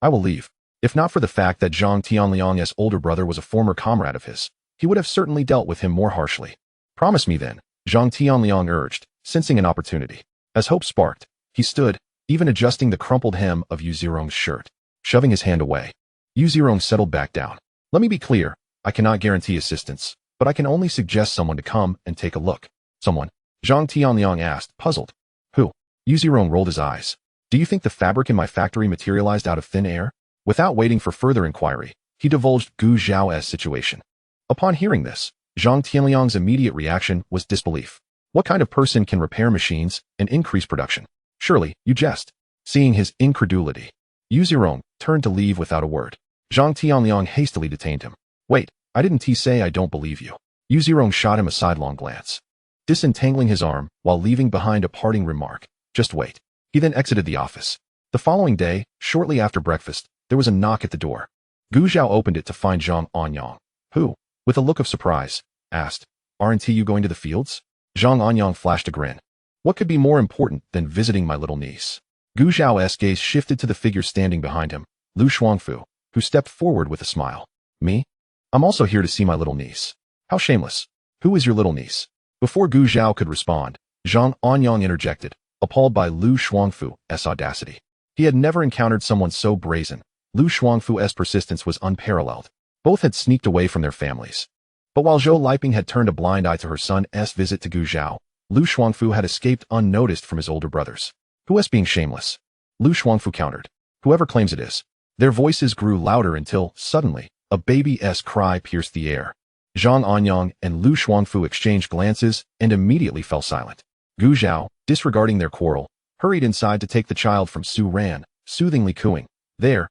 I will leave. If not for the fact that Zhang Tianliang's older brother was a former comrade of his, he would have certainly dealt with him more harshly. Promise me then, Zhang Tianliang urged, sensing an opportunity. As hope sparked, he stood, even adjusting the crumpled hem of Yu Zirong's shirt. Shoving his hand away, Yu Zirong settled back down. Let me be clear, I cannot guarantee assistance, but I can only suggest someone to come and take a look. Someone? Zhang Tianliang asked, puzzled. Who? Yu Zirong rolled his eyes. Do you think the fabric in my factory materialized out of thin air? Without waiting for further inquiry, he divulged Gu Zhao's situation. Upon hearing this, Zhang Tianliang's immediate reaction was disbelief. What kind of person can repair machines and increase production? Surely, you jest. Seeing his incredulity, Yu Zirong turned to leave without a word. Zhang Tianliang hastily detained him. Wait, I didn't say I don't believe you. Yu Zirong shot him a sidelong glance, disentangling his arm while leaving behind a parting remark. Just wait. He then exited the office. The following day, shortly after breakfast, there was a knock at the door. Gu Zhao opened it to find Zhang Anyang, who, with a look of surprise, asked, aren't you going to the fields? Zhang Anyang flashed a grin. What could be more important than visiting my little niece? Gu Zhao's gaze shifted to the figure standing behind him, Lu Shuangfu, who stepped forward with a smile. Me? I'm also here to see my little niece. How shameless. Who is your little niece? Before Gu Zhao could respond, Zhang Anyang interjected, appalled by Lu Shuangfu's audacity. He had never encountered someone so brazen. Lu Shuangfu's persistence was unparalleled. Both had sneaked away from their families. But while Zhou Liping had turned a blind eye to her son's visit to Gu Zhao, Lu Shuangfu had escaped unnoticed from his older brothers. Who is being shameless? Lu Shuangfu countered. Whoever claims it is. Their voices grew louder until, suddenly, a baby's cry pierced the air. Zhang Anyang and Lu Shuangfu exchanged glances and immediately fell silent. Gu Zhao, disregarding their quarrel, hurried inside to take the child from Su Ran, soothingly cooing. There.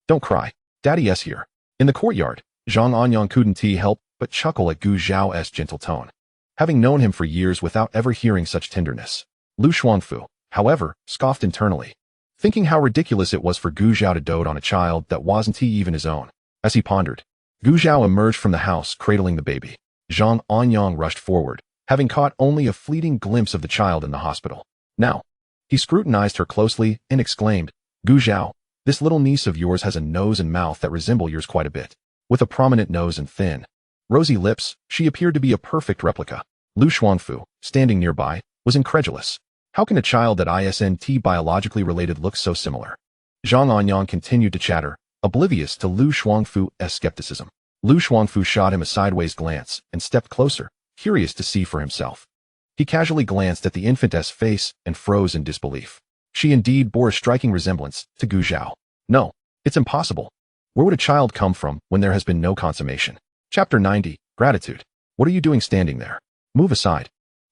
Don't cry. Daddy's here. In the courtyard, Zhang Anyang couldn't help but chuckle at Gu Zhao's gentle tone. Having known him for years without ever hearing such tenderness, Lu Shuangfu, however, scoffed internally, thinking how ridiculous it was for Gu Zhao to dote on a child that wasn't even his own. As he pondered, Gu Zhao emerged from the house cradling the baby. Zhang Anyang rushed forward, having caught only a fleeting glimpse of the child in the hospital. Now, he scrutinized her closely and exclaimed, Gu Zhao, this little niece of yours has a nose and mouth that resemble yours quite a bit. With a prominent nose and thin, rosy lips, she appeared to be a perfect replica. Lu Shuangfu, standing nearby, was incredulous. How can a child that isn't biologically related look so similar? Zhang Anyang continued to chatter, oblivious to Lu Shuangfu's skepticism. Lu Shuangfu shot him a sideways glance and stepped closer, curious to see for himself. He casually glanced at the infant's face and froze in disbelief. She indeed bore a striking resemblance to Gu Zhao. No, it's impossible. Where would a child come from when there has been no consummation? Chapter 90, Gratitude. What are you doing standing there? Move aside.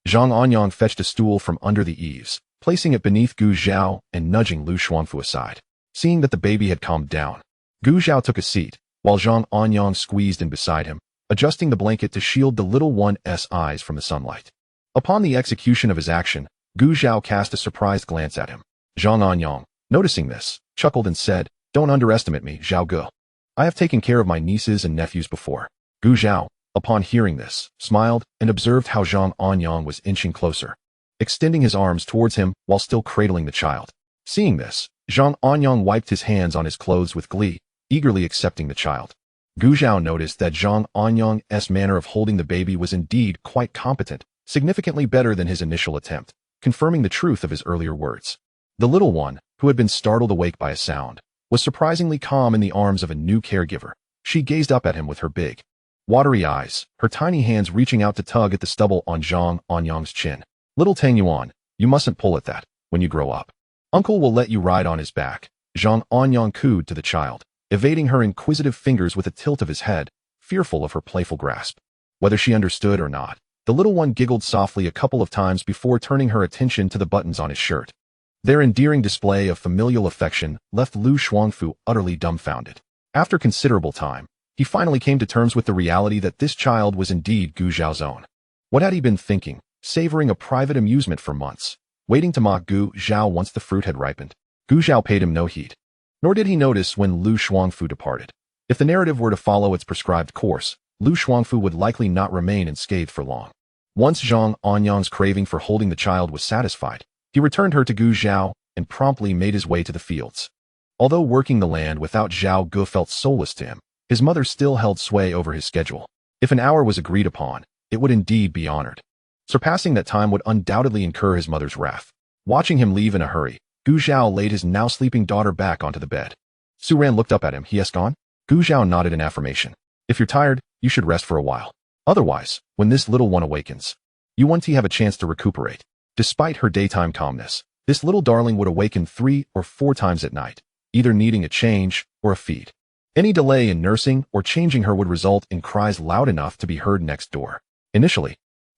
Zhang Anyang fetched a stool from under the eaves, placing it beneath Gu Zhao and nudging Lu Shuangfu aside. Seeing that the baby had calmed down, Gu Zhao took a seat, while Zhang Anyang squeezed in beside him, adjusting the blanket to shield the little one's eyes from the sunlight. Upon the execution of his action, Gu Zhao cast a surprised glance at him. Zhang Anyang, noticing this, chuckled and said, Don't underestimate me, Zhao Gu. I have taken care of my nieces and nephews before. Gu Zhao, upon hearing this, smiled and observed how Zhang Anyang was inching closer. extending his arms towards him while still cradling the child. Seeing this, Zhang Anyang wiped his hands on his clothes with glee, eagerly accepting the child. Gu Zhao noticed that Zhang Anyang's manner of holding the baby was indeed quite competent, significantly better than his initial attempt, confirming the truth of his earlier words. The little one, who had been startled awake by a sound, was surprisingly calm in the arms of a new caregiver. She gazed up at him with her big, watery eyes, her tiny hands reaching out to tug at the stubble on Zhang Anyang's chin. Little Tang Yuan, you mustn't pull at that when you grow up. Uncle will let you ride on his back, Zhang Anyang cooed to the child, evading her inquisitive fingers with a tilt of his head, fearful of her playful grasp. Whether she understood or not, the little one giggled softly a couple of times before turning her attention to the buttons on his shirt. Their endearing display of familial affection left Lu Shuangfu utterly dumbfounded. After considerable time, he finally came to terms with the reality that this child was indeed Gu Zhao's own. What had he been thinking, savoring a private amusement for months, waiting to mock Gu Zhao once the fruit had ripened? Gu Zhao paid him no heed. Nor did he notice when Lu Shuangfu departed. If the narrative were to follow its prescribed course, Lu Shuangfu would likely not remain unscathed for long. Once Zhang Anyang's craving for holding the child was satisfied, he returned her to Gu Zhao and promptly made his way to the fields. Although working the land without Zhao Gu felt soulless to him, his mother still held sway over his schedule. If an hour was agreed upon, it would indeed be honored. Surpassing that time would undoubtedly incur his mother's wrath. Watching him leave in a hurry, Gu Zhao laid his now sleeping daughter back onto the bed. Su Ran looked up at him. He has gone? Gu Zhao nodded in affirmation. If you're tired, you should rest for a while. Otherwise, when this little one awakens, you won't have a chance to recuperate. Despite her daytime calmness, this little darling would awaken 3 or 4 times at night, either needing a change or a feed. Any delay in nursing or changing her would result in cries loud enough to be heard next door. Initially,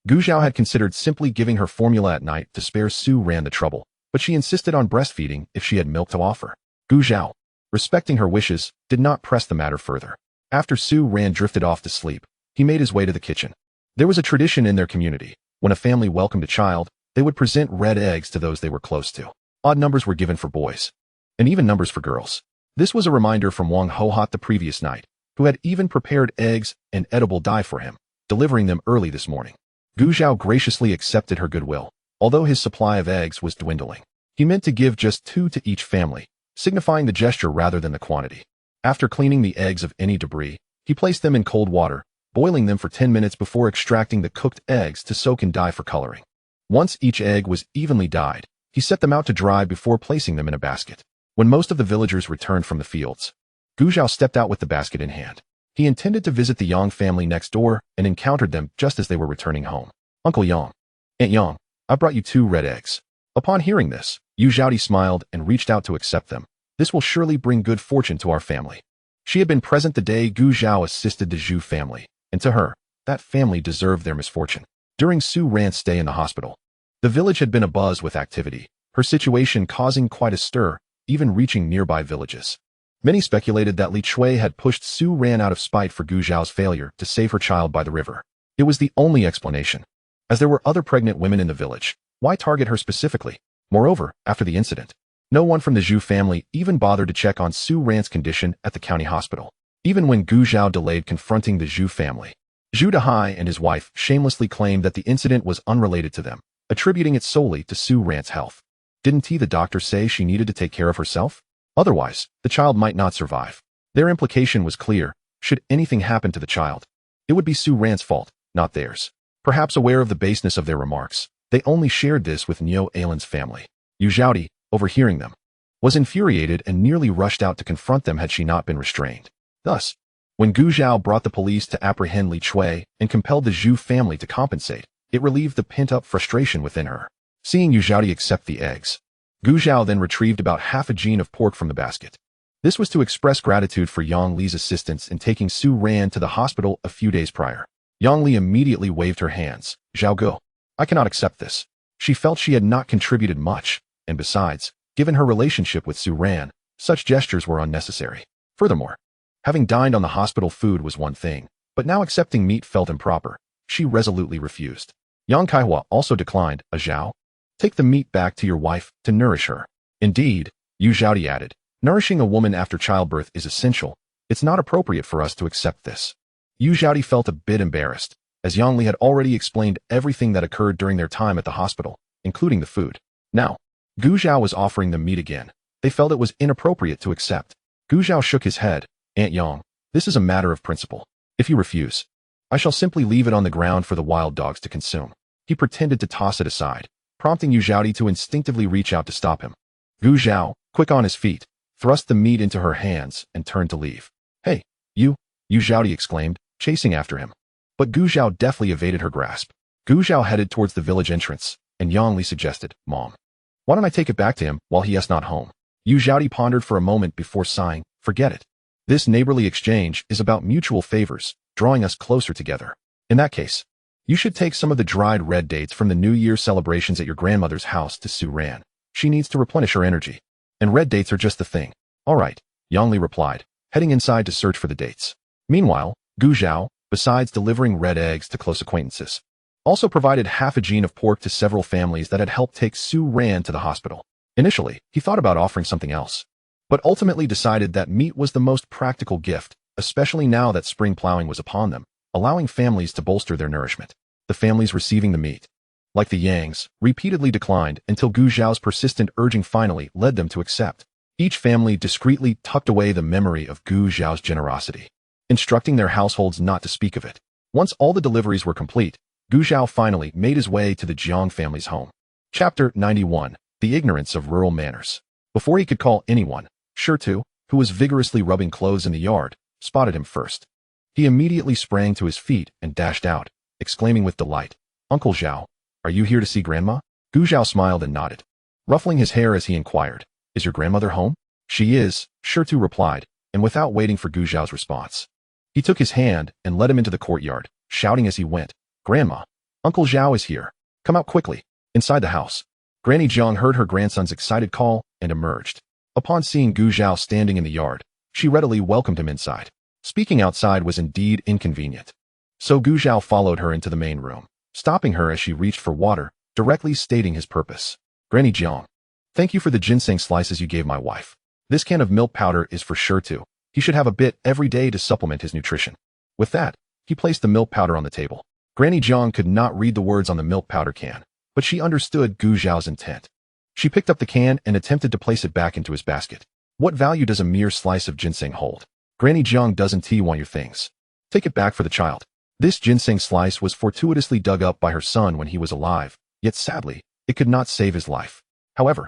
Gu Zhao had considered simply giving her formula at night to spare Su Ran the trouble, but she insisted on breastfeeding if she had milk to offer. Gu Zhao, respecting her wishes, did not press the matter further. After Su Ran drifted off to sleep, he made his way to the kitchen. There was a tradition in their community. When a family welcomed a child, they would present red eggs to those they were close to. Odd numbers were given for boys, and even numbers for girls. This was a reminder from Wang Hohat the previous night, who had even prepared eggs and edible dye for him, delivering them early this morning. Gu Zhao graciously accepted her goodwill, although his supply of eggs was dwindling. He meant to give just 2 to each family, signifying the gesture rather than the quantity. After cleaning the eggs of any debris, he placed them in cold water, boiling them for 10 minutes before extracting the cooked eggs to soak in dye for coloring. Once each egg was evenly dyed, he set them out to dry before placing them in a basket. When most of the villagers returned from the fields, Gu Zhao stepped out with the basket in hand. He intended to visit the Yang family next door and encountered them just as they were returning home. Uncle Yang, Aunt Yang, I brought you 2 red eggs. Upon hearing this, Yu Zhaodi smiled and reached out to accept them. This will surely bring good fortune to our family. She had been present the day Gu Zhao assisted the Zhu family, and to her, that family deserved their misfortune. During Su Ran's stay in the hospital, the village had been abuzz with activity, her situation causing quite a stir, even reaching nearby villages. Many speculated that Li Chui had pushed Su Ran out of spite for Gu Zhao's failure to save her child by the river. It was the only explanation. As there were other pregnant women in the village, why target her specifically? Moreover, after the incident, no one from the Zhu family even bothered to check on Su Ran's condition at the county hospital. Even when Gu Zhao delayed confronting the Zhu family, Zhu Dahai and his wife shamelessly claimed that the incident was unrelated to them, attributing it solely to Su Ran's health. Didn't the doctor say she needed to take care of herself? Otherwise, the child might not survive. Their implication was clear. Should anything happen to the child, it would be Su Ran's fault, not theirs. Perhaps aware of the baseness of their remarks, they only shared this with Niu Ailin's family. Yu Zhaodi, overhearing them, was infuriated and nearly rushed out to confront them had she not been restrained. Thus, when Gu Zhao brought the police to apprehend Li Chui and compelled the Zhu family to compensate, it relieved the pent-up frustration within her. Seeing Yu Zhaodi accept the eggs, Gu Zhao then retrieved about half a gene of pork from the basket. This was to express gratitude for Yang Li's assistance in taking Su Ran to the hospital a few days prior. Yang Li immediately waved her hands. Zhao Gu, I cannot accept this. She felt she had not contributed much, and besides, given her relationship with Su Ran, such gestures were unnecessary. Furthermore, having dined on the hospital food was one thing, but now accepting meat felt improper. She resolutely refused. Yang Kaihua also declined. Zhao, take the meat back to your wife to nourish her. Indeed, Yu Zhaodi added, nourishing a woman after childbirth is essential. It's not appropriate for us to accept this. Yu Zhaodi felt a bit embarrassed, as Yang Li had already explained everything that occurred during their time at the hospital. including the food. Now, Gu Zhao was offering them meat again. They felt it was inappropriate to accept. Gu Zhao shook his head. Aunt Yang, this is a matter of principle. If you refuse, I shall simply leave it on the ground for the wild dogs to consume. He pretended to toss it aside, prompting Yu Zhaodi to instinctively reach out to stop him. Gu Zhao, quick on his feet, thrust the meat into her hands and turned to leave. Hey, Yu Zhaodi exclaimed, chasing after him. But Gu Zhao deftly evaded her grasp. Gu Zhao headed towards the village entrance, and Yang Li suggested, Mom, why don't I take it back to him while he is not home? Yu Zhaodi pondered for a moment before sighing, forget it. This neighborly exchange is about mutual favors, drawing us closer together. In that case, you should take some of the dried red dates from the New Year celebrations at your grandmother's house to Su Ran. She needs to replenish her energy. And red dates are just the thing. All right, Yang Li replied, heading inside to search for the dates. Meanwhile, Gu Zhao, besides delivering red eggs to close acquaintances, also provided half a gene of pork to several families that had helped take Su Ran to the hospital. Initially, he thought about offering something else, but ultimately decided that meat was the most practical gift, especially now that spring plowing was upon them, allowing families to bolster their nourishment. The families receiving the meat, like the Yangs, repeatedly declined until Gu Zhao's persistent urging finally led them to accept. Each family discreetly tucked away the memory of Gu Zhao's generosity, instructing their households not to speak of it. Once all the deliveries were complete, Gu Zhao finally made his way to the Jiang family's home. Chapter 91. The Ignorance of Rural Manners. Before he could call anyone, Shirtu, who was vigorously rubbing clothes in the yard, spotted him first. He immediately sprang to his feet and dashed out, exclaiming with delight, Uncle Zhao, are you here to see Grandma? Gu Zhao smiled and nodded, ruffling his hair as he inquired, is your grandmother home? She is, Shirtu replied, and without waiting for Gu Zhao's response, he took his hand and led him into the courtyard, shouting as he went, Grandma, Uncle Zhao is here. Come out quickly. Inside the house, Granny Jiang heard her grandson's excited call and emerged. Upon seeing Gu Zhao standing in the yard, she readily welcomed him inside. Speaking outside was indeed inconvenient, so Gu Zhao followed her into the main room, stopping her as she reached for water, directly stating his purpose. Granny Jiang, thank you for the ginseng slices you gave my wife. This can of milk powder is for sure too. He should have a bit every day to supplement his nutrition. With that, he placed the milk powder on the table. Granny Jiang could not read the words on the milk powder can, but she understood Gu Zhao's intent. She picked up the can and attempted to place it back into his basket. What value does a mere slice of ginseng hold? Granny Jiang doesn't want your things. Take it back for the child. This ginseng slice was fortuitously dug up by her son when he was alive, yet sadly, it could not save his life. However,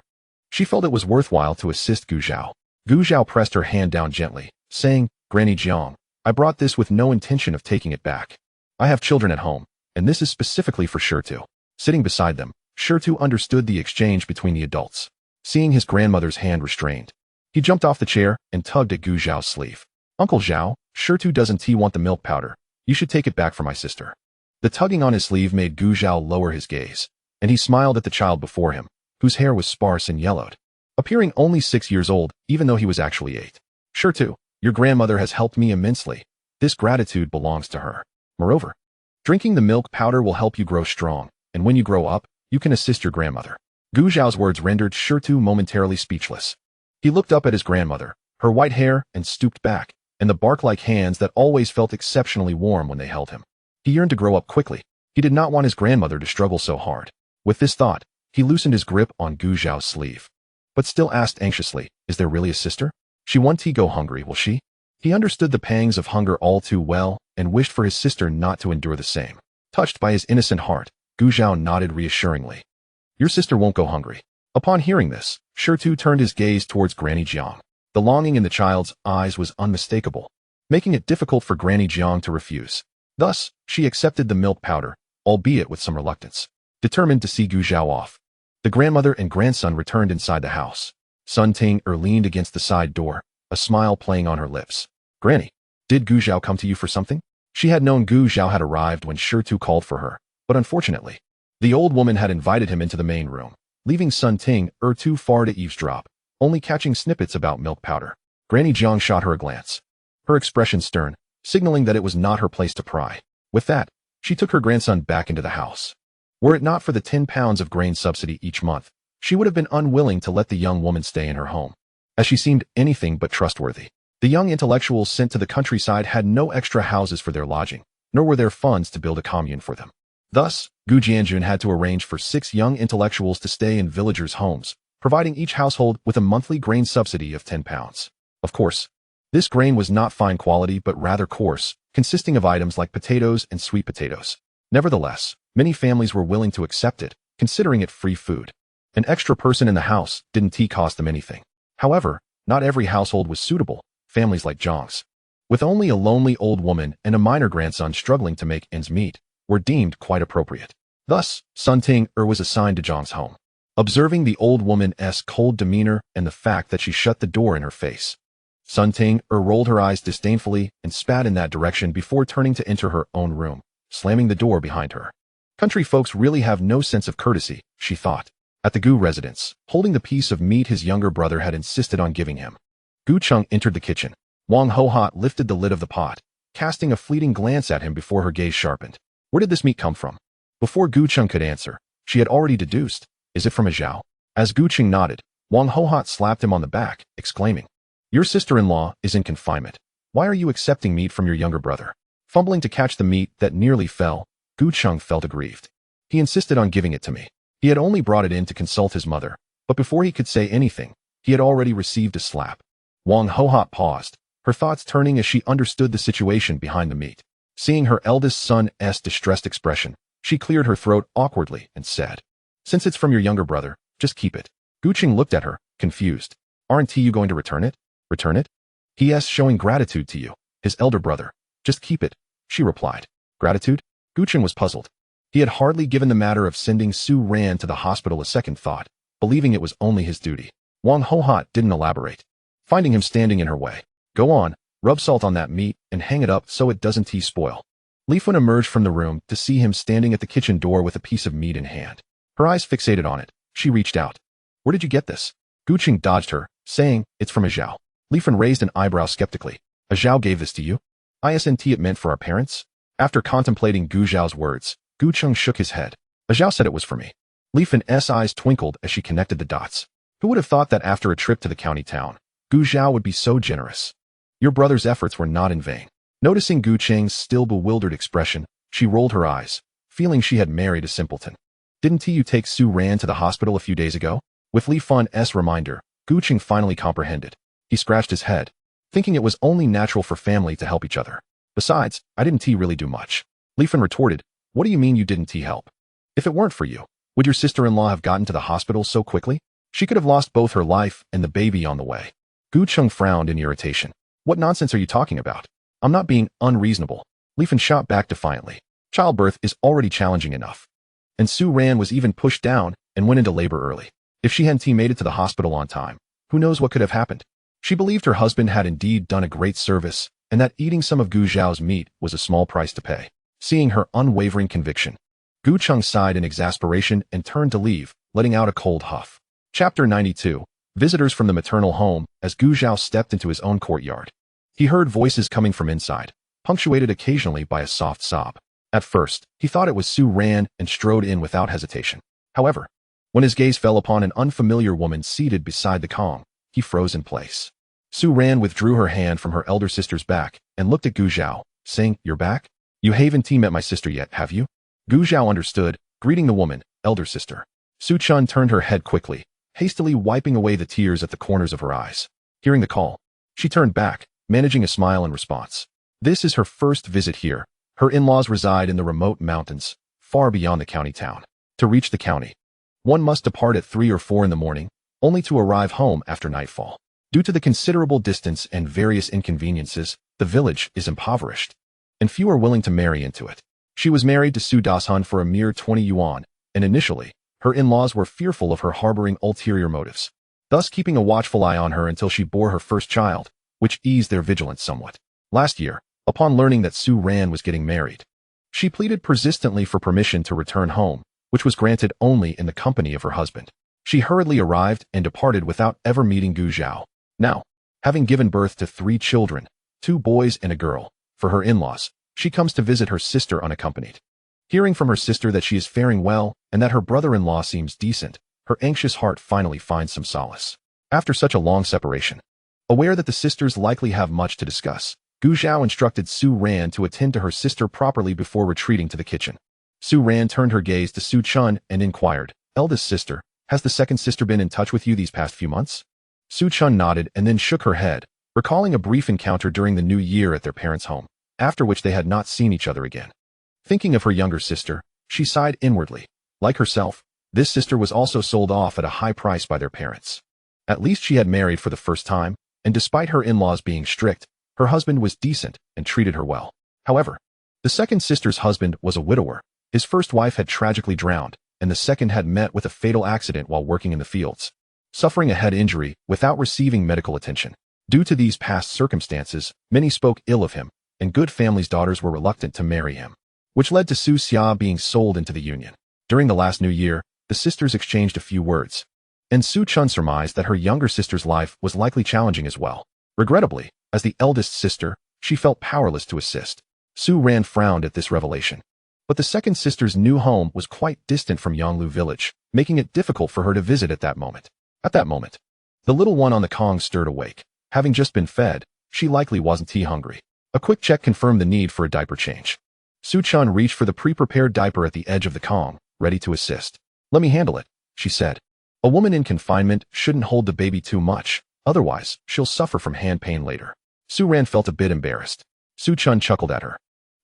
she felt it was worthwhile to assist Gu Zhao. Gu Zhao pressed her hand down gently, saying, Granny Jiang, I brought this with no intention of taking it back. I have children at home, and this is specifically for Shirtu. Sitting beside them, Shirtu understood the exchange between the adults. Seeing his grandmother's hand restrained, he jumped off the chair and tugged at Gu Zhao's sleeve. Uncle Zhao, Shirtu doesn't want the milk powder. You should take it back for my sister. The tugging on his sleeve made Gu Zhao lower his gaze, and he smiled at the child before him, whose hair was sparse and yellowed, appearing only 6 years old, even though he was actually 8. Shirtu, your grandmother has helped me immensely. This gratitude belongs to her. Moreover, drinking the milk powder will help you grow strong, and when you grow up, you can assist your grandmother. Gu Zhao's words rendered Shirtu momentarily speechless. He looked up at his grandmother, her white hair, and stooped back, and the bark-like hands that always felt exceptionally warm when they held him. He yearned to grow up quickly. He did not want his grandmother to struggle so hard. With this thought, he loosened his grip on Gu Zhao's sleeve, but still asked anxiously, is there really a sister? She won't go hungry, will she? He understood the pangs of hunger all too well, and wished for his sister not to endure the same. Touched by his innocent heart, Gu Zhao nodded reassuringly. Your sister won't go hungry. Upon hearing this, Shirtu turned his gaze towards Granny Jiang. The longing in the child's eyes was unmistakable, making it difficult for Granny Jiang to refuse. Thus, she accepted the milk powder, albeit with some reluctance, determined to see Gu Zhao off. The grandmother and grandson returned inside the house. Sun Ting leaned against the side door, a smile playing on her lips. Granny, did Gu Zhao come to you for something? She had known Gu Zhao had arrived when Shirtu called for her, but unfortunately, the old woman had invited him into the main room, leaving Sun Ting too far to eavesdrop, only catching snippets about milk powder. Granny Jiang shot her a glance, her expression stern, signaling that it was not her place to pry. With that, she took her grandson back into the house. Were it not for the 10 pounds of grain subsidy each month, she would have been unwilling to let the young woman stay in her home, as she seemed anything but trustworthy. The young intellectuals sent to the countryside had no extra houses for their lodging, nor were there funds to build a commune for them. Thus, Gu Jianjun had to arrange for 6 young intellectuals to stay in villagers' homes, providing each household with a monthly grain subsidy of 10 pounds. Of course, this grain was not fine quality but rather coarse, consisting of items like potatoes and sweet potatoes. Nevertheless, many families were willing to accept it, considering it free food. An extra person in the house didn't cost them anything. However, not every household was suitable. Families like Zhang's, with only a lonely old woman and a minor grandson struggling to make ends meet, were deemed quite appropriate. Thus, Sun Ting was assigned to Zhang's home. Observing the old woman's cold demeanor and the fact that she shut the door in her face, Sun Ting rolled her eyes disdainfully and spat in that direction before turning to enter her own room, slamming the door behind her. Country folks really have no sense of courtesy, she thought. At the Gu residence, holding the piece of meat his younger brother had insisted on giving him, Gu Cheng entered the kitchen. Wang Hohot lifted the lid of the pot, casting a fleeting glance at him before her gaze sharpened. Where did this meat come from? Before Gu Cheng could answer, she had already deduced. Is it from a Zhao? As Gu Cheng nodded, Wang Hohot slapped him on the back, exclaiming, Your sister-in-law is in confinement. Why are you accepting meat from your younger brother? Fumbling to catch the meat that nearly fell, Gu Cheng felt aggrieved. He insisted on giving it to me. He had only brought it in to consult his mother, but before he could say anything, he had already received a slap. Wang Hohot paused, her thoughts turning as she understood the situation behind the meat. Seeing her eldest son's distressed expression, she cleared her throat awkwardly and said, Since it's from your younger brother, just keep it. Gu Cheng looked at her, confused. Aren't you going to return it? Return it? He is showing gratitude to you, his elder brother. Just keep it, she replied. Gratitude? Gu Cheng was puzzled. He had hardly given the matter of sending Su Ran to the hospital a second thought, believing it was only his duty. Wang Hohot didn't elaborate, finding him standing in her way. Go on, rub salt on that meat and hang it up so it doesn't spoil. Li Fun emerged from the room to see him standing at the kitchen door with a piece of meat in hand. Her eyes fixated on it. She reached out. Where did you get this? Gu Cheng dodged her, saying, It's from a Zhao. Li Fun raised an eyebrow skeptically. A Zhao gave this to you? Isn't it meant for our parents? After contemplating Gu Zhao's words, Gu Cheng shook his head. A Zhao said it was for me. Li Fun's eyes twinkled as she connected the dots. Who would have thought that after a trip to the county town, Gu Zhao would be so generous? Your brother's efforts were not in vain. Noticing Gu Cheng's still bewildered expression, she rolled her eyes, feeling she had married a simpleton. Didn't you take Su Ran to the hospital a few days ago? With Li Fun's reminder, Gu Cheng finally comprehended. He scratched his head, thinking it was only natural for family to help each other. Besides, I didn't really do much. Li Fun retorted, What do you mean you didn't help? If it weren't for you, would your sister-in-law have gotten to the hospital so quickly? She could have lost both her life and the baby on the way. Gu Cheng frowned in irritation. What nonsense are you talking about? I'm not being unreasonable. Li Fun shot back defiantly. Childbirth is already challenging enough. And Su Ran was even pushed down and went into labor early. If she hadn't made it to the hospital on time, who knows what could have happened? She believed her husband had indeed done a great service and that eating some of Gu Zhao's meat was a small price to pay. Seeing her unwavering conviction, Gu Cheng sighed in exasperation and turned to leave, letting out a cold huff. Chapter 92. Visitors from the maternal home. As Gu Zhao stepped into his own courtyard, he heard voices coming from inside, punctuated occasionally by a soft sob. At first, he thought it was Su Ran and strode in without hesitation. However, when his gaze fell upon an unfamiliar woman seated beside the Kong, he froze in place. Su Ran withdrew her hand from her elder sister's back and looked at Gu Zhao, saying, You're back? You haven't met my sister yet, have you? Gu Zhao understood, greeting the woman, elder sister. Su Chun turned her head quickly, hastily wiping away the tears at the corners of her eyes. Hearing the call, she turned back, managing a smile in response. This is her first visit here. Her in-laws reside in the remote mountains, far beyond the county town. To reach the county, one must depart at 3 or 4 in the morning, only to arrive home after nightfall. Due to the considerable distance and various inconveniences, the village is impoverished, and few are willing to marry into it. She was married to Su Dashun for a mere 20 yuan, and initially, her in-laws were fearful of her harboring ulterior motives, thus keeping a watchful eye on her until she bore her first child, which eased their vigilance somewhat. Last year, upon learning that Su Ran was getting married, she pleaded persistently for permission to return home, which was granted only in the company of her husband. She hurriedly arrived and departed without ever meeting Gu Zhao. Now, having given birth to 3 children, 2 boys and a girl, for her in-laws, she comes to visit her sister unaccompanied. Hearing from her sister that she is faring well and that her brother-in-law seems decent, her anxious heart finally finds some solace. After such a long separation, aware that the sisters likely have much to discuss, Gu Zhao instructed Su Ran to attend to her sister properly before retreating to the kitchen. Su Ran turned her gaze to Su Chun and inquired, "Eldest sister, has the second sister been in touch with you these past few months?" Su Chun nodded and then shook her head, recalling a brief encounter during the new year at their parents' home, after which they had not seen each other again. Thinking of her younger sister, she sighed inwardly. Like herself, this sister was also sold off at a high price by their parents. At least she had married for the first time, and despite her in-laws being strict, her husband was decent and treated her well. However, the second sister's husband was a widower. His first wife had tragically drowned, and the second had met with a fatal accident while working in the fields, suffering a head injury without receiving medical attention. Due to these past circumstances, many spoke ill of him, and good families' daughters were reluctant to marry him, which led to Su Xia being sold into the union. During the last New Year, the sisters exchanged a few words, and Su Chun surmised that her younger sister's life was likely challenging as well. Regrettably, as the eldest sister, she felt powerless to assist. Su Ran frowned at this revelation. But the second sister's new home was quite distant from Yonglu village, making it difficult for her to visit at that moment. The little one on the Kong stirred awake. Having just been fed, she likely wasn't hungry. A quick check confirmed the need for a diaper change. Su Chun reached for the pre-prepared diaper at the edge of the Kong, ready to assist. "Let me handle it," she said. "A woman in confinement shouldn't hold the baby too much, otherwise she'll suffer from hand pain later." Su Ran felt a bit embarrassed. Su Chun chuckled at her.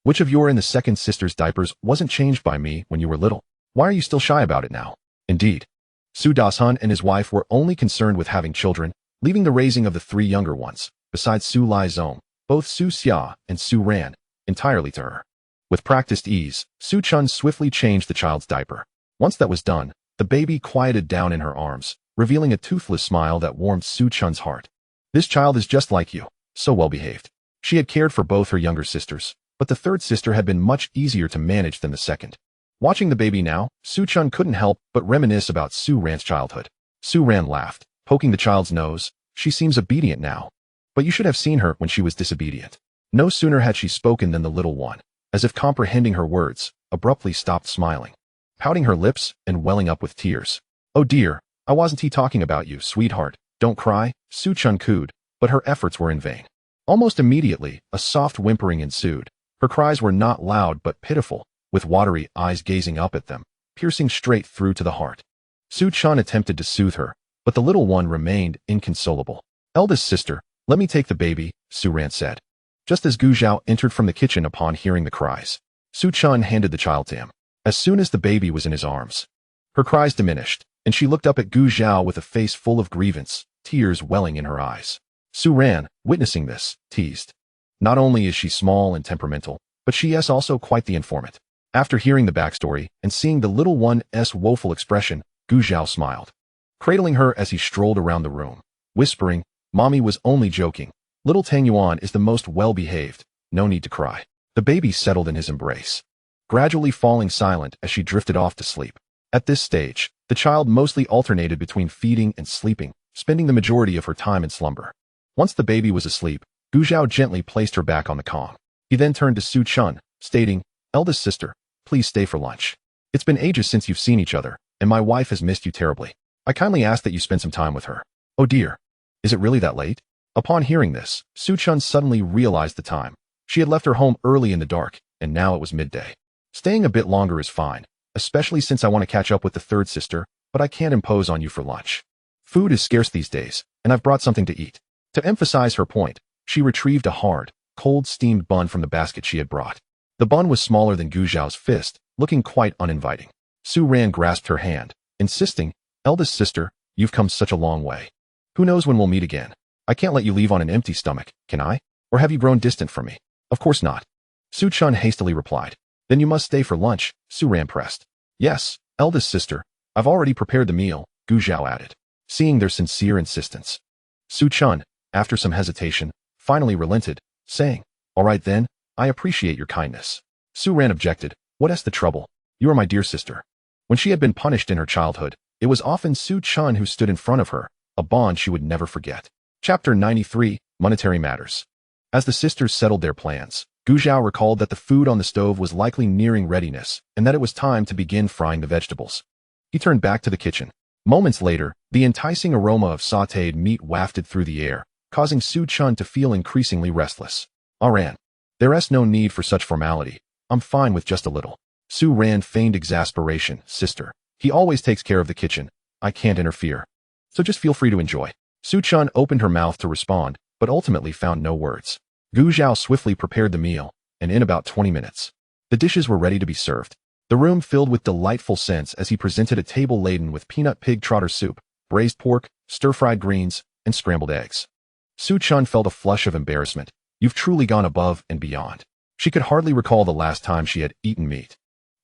"Which of your and the second sister's diapers wasn't changed by me when you were little? Why are you still shy about it now?" Indeed, Su Dashun and his wife were only concerned with having children, leaving the raising of the three younger ones, besides Su Lai Zong, both Su Xia and Su Ran, entirely to her. With practiced ease, Su Chun swiftly changed the child's diaper. Once that was done, the baby quieted down in her arms, revealing a toothless smile that warmed Su Chun's heart. "This child is just like you, so well behaved." She had cared for both her younger sisters, but the third sister had been much easier to manage than the second. Watching the baby now, Su Chun couldn't help but reminisce about Su Ran's childhood. Su Ran laughed, poking the child's nose. "She seems obedient now. But you should have seen her when she was disobedient." No sooner had she spoken than the little one, as if comprehending her words, abruptly stopped smiling, pouting her lips and welling up with tears. "Oh dear, I wasn't talking about you, sweetheart. Don't cry," Su Chun cooed, but her efforts were in vain. Almost immediately, a soft whimpering ensued. Her cries were not loud but pitiful, with watery eyes gazing up at them, piercing straight through to the heart. Su Chun attempted to soothe her, but the little one remained inconsolable. "Eldest sister, let me take the baby," Su Ran said. Just as Gu Zhao entered from the kitchen upon hearing the cries, Su Chun handed the child to him. As soon as the baby was in his arms, her cries diminished, and she looked up at Gu Zhao with a face full of grievance, tears welling in her eyes. Su Ran, witnessing this, teased. "Not only is she small and temperamental, but she is also quite the informant." After hearing the backstory and seeing the little one's woeful expression, Gu Zhao smiled, cradling her as he strolled around the room, whispering, "Mommy was only joking. Little Tang Yuan is the most well-behaved, no need to cry." The baby settled in his embrace, gradually falling silent as she drifted off to sleep. At this stage, the child mostly alternated between feeding and sleeping, spending the majority of her time in slumber. Once the baby was asleep, Gu Zhao gently placed her back on the Kong. He then turned to Su Chun, stating, "Eldest sister, please stay for lunch. It's been ages since you've seen each other, and my wife has missed you terribly. I kindly ask that you spend some time with her." "Oh dear, is it really that late?" Upon hearing this, Su Chun suddenly realized the time. She had left her home early in the dark, and now it was midday. "Staying a bit longer is fine, especially since I want to catch up with the third sister, but I can't impose on you for lunch. Food is scarce these days, and I've brought something to eat." To emphasize her point, she retrieved a hard, cold steamed bun from the basket she had brought. The bun was smaller than Gu Zhao's fist, looking quite uninviting. Su Ran grasped her hand, insisting, "Eldest sister, you've come such a long way. Who knows when we'll meet again? I can't let you leave on an empty stomach, can I? Or have you grown distant from me?" "Of course not," Su Chun hastily replied. "Then you must stay for lunch," Su Ran pressed. "Yes, eldest sister, I've already prepared the meal," Gu Zhao added, seeing their sincere insistence. Su Chun, after some hesitation, finally relented, saying, "All right then, I appreciate your kindness." Su Ran objected, "What's the trouble? You are my dear sister." When she had been punished in her childhood, it was often Su Chun who stood in front of her, a bond she would never forget. Chapter 93, Monetary Matters. As the sisters settled their plans, Gu Zhao recalled that the food on the stove was likely nearing readiness and that it was time to begin frying the vegetables. He turned back to the kitchen. Moments later, the enticing aroma of sautéed meat wafted through the air, causing Su Chun to feel increasingly restless. "Aran, there's no need for such formality. I'm fine with just a little." Su Ran feigned exasperation. Sister, he always takes care of the kitchen. I can't interfere. So just feel free to enjoy. Su Chun opened her mouth to respond, but ultimately found no words. Gu Zhao swiftly prepared the meal, and in about 20 minutes, the dishes were ready to be served. The room filled with delightful scents as he presented a table laden with peanut pig trotter soup, braised pork, stir-fried greens, and scrambled eggs. Su Chun felt a flush of embarrassment. You've truly gone above and beyond. She could hardly recall the last time she had eaten meat.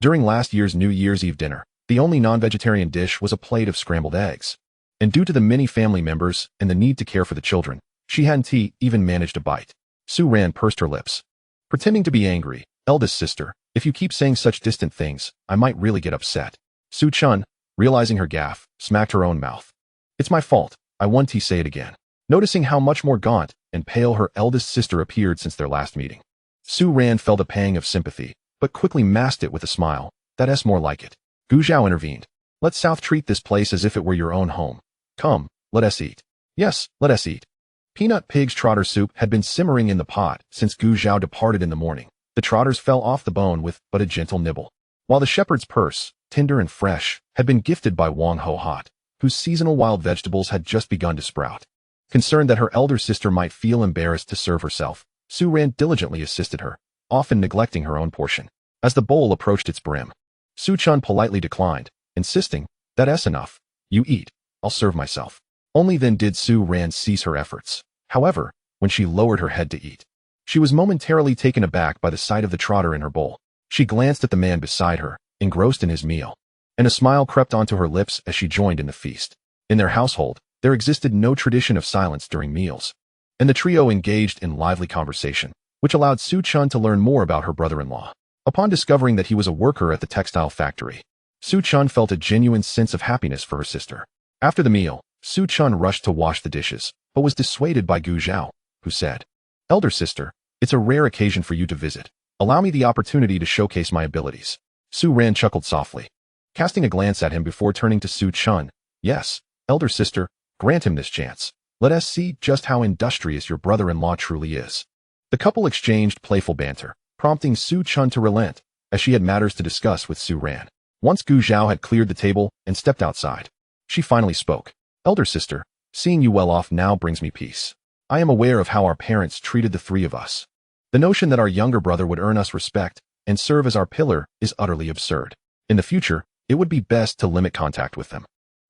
During last year's New Year's Eve dinner, the only non-vegetarian dish was a plate of scrambled eggs. And due to the many family members and the need to care for the children, she hadn't even managed a bite. Su Ran pursed her lips. Pretending to be angry, eldest sister, if you keep saying such distant things, I might really get upset. Su Chun, realizing her gaffe, smacked her own mouth. It's my fault, I won't say it again. Noticing how much more gaunt and pale her eldest sister appeared since their last meeting, Su Ran felt a pang of sympathy, but quickly masked it with a smile. That's more like it. Gu Zhao intervened. Let South treat this place as if it were your own home. Come, let us eat. Yes, let us eat. Peanut pig's trotter soup had been simmering in the pot since Gu Zhao departed in the morning. The trotters fell off the bone with but a gentle nibble, while the shepherd's purse, tender and fresh, had been gifted by Wang Ho Hot, whose seasonal wild vegetables had just begun to sprout. Concerned that her elder sister might feel embarrassed to serve herself, Su Ran diligently assisted her, often neglecting her own portion. As the bowl approached its brim, Su Chun politely declined, insisting, That's enough. You eat, I'll serve myself. Only then did Su Ran cease her efforts. However, when she lowered her head to eat, she was momentarily taken aback by the sight of the trotter in her bowl. She glanced at the man beside her, engrossed in his meal, and a smile crept onto her lips as she joined in the feast. In their household, there existed no tradition of silence during meals, and the trio engaged in lively conversation, which allowed Su Chun to learn more about her brother-in-law. Upon discovering that he was a worker at the textile factory, Su Chun felt a genuine sense of happiness for her sister. After the meal, Su Chun rushed to wash the dishes, but was dissuaded by Gu Zhao, who said, Elder sister, it's a rare occasion for you to visit. Allow me the opportunity to showcase my abilities. Su Ran chuckled softly, casting a glance at him before turning to Su Chun. Yes, elder sister, grant him this chance. Let us see just how industrious your brother-in-law truly is. The couple exchanged playful banter, prompting Su Chun to relent, as she had matters to discuss with Su Ran. Once Gu Zhao had cleared the table and stepped outside, she finally spoke. Elder sister, seeing you well off now brings me peace. I am aware of how our parents treated the three of us. The notion that our younger brother would earn us respect and serve as our pillar is utterly absurd. In the future, it would be best to limit contact with them.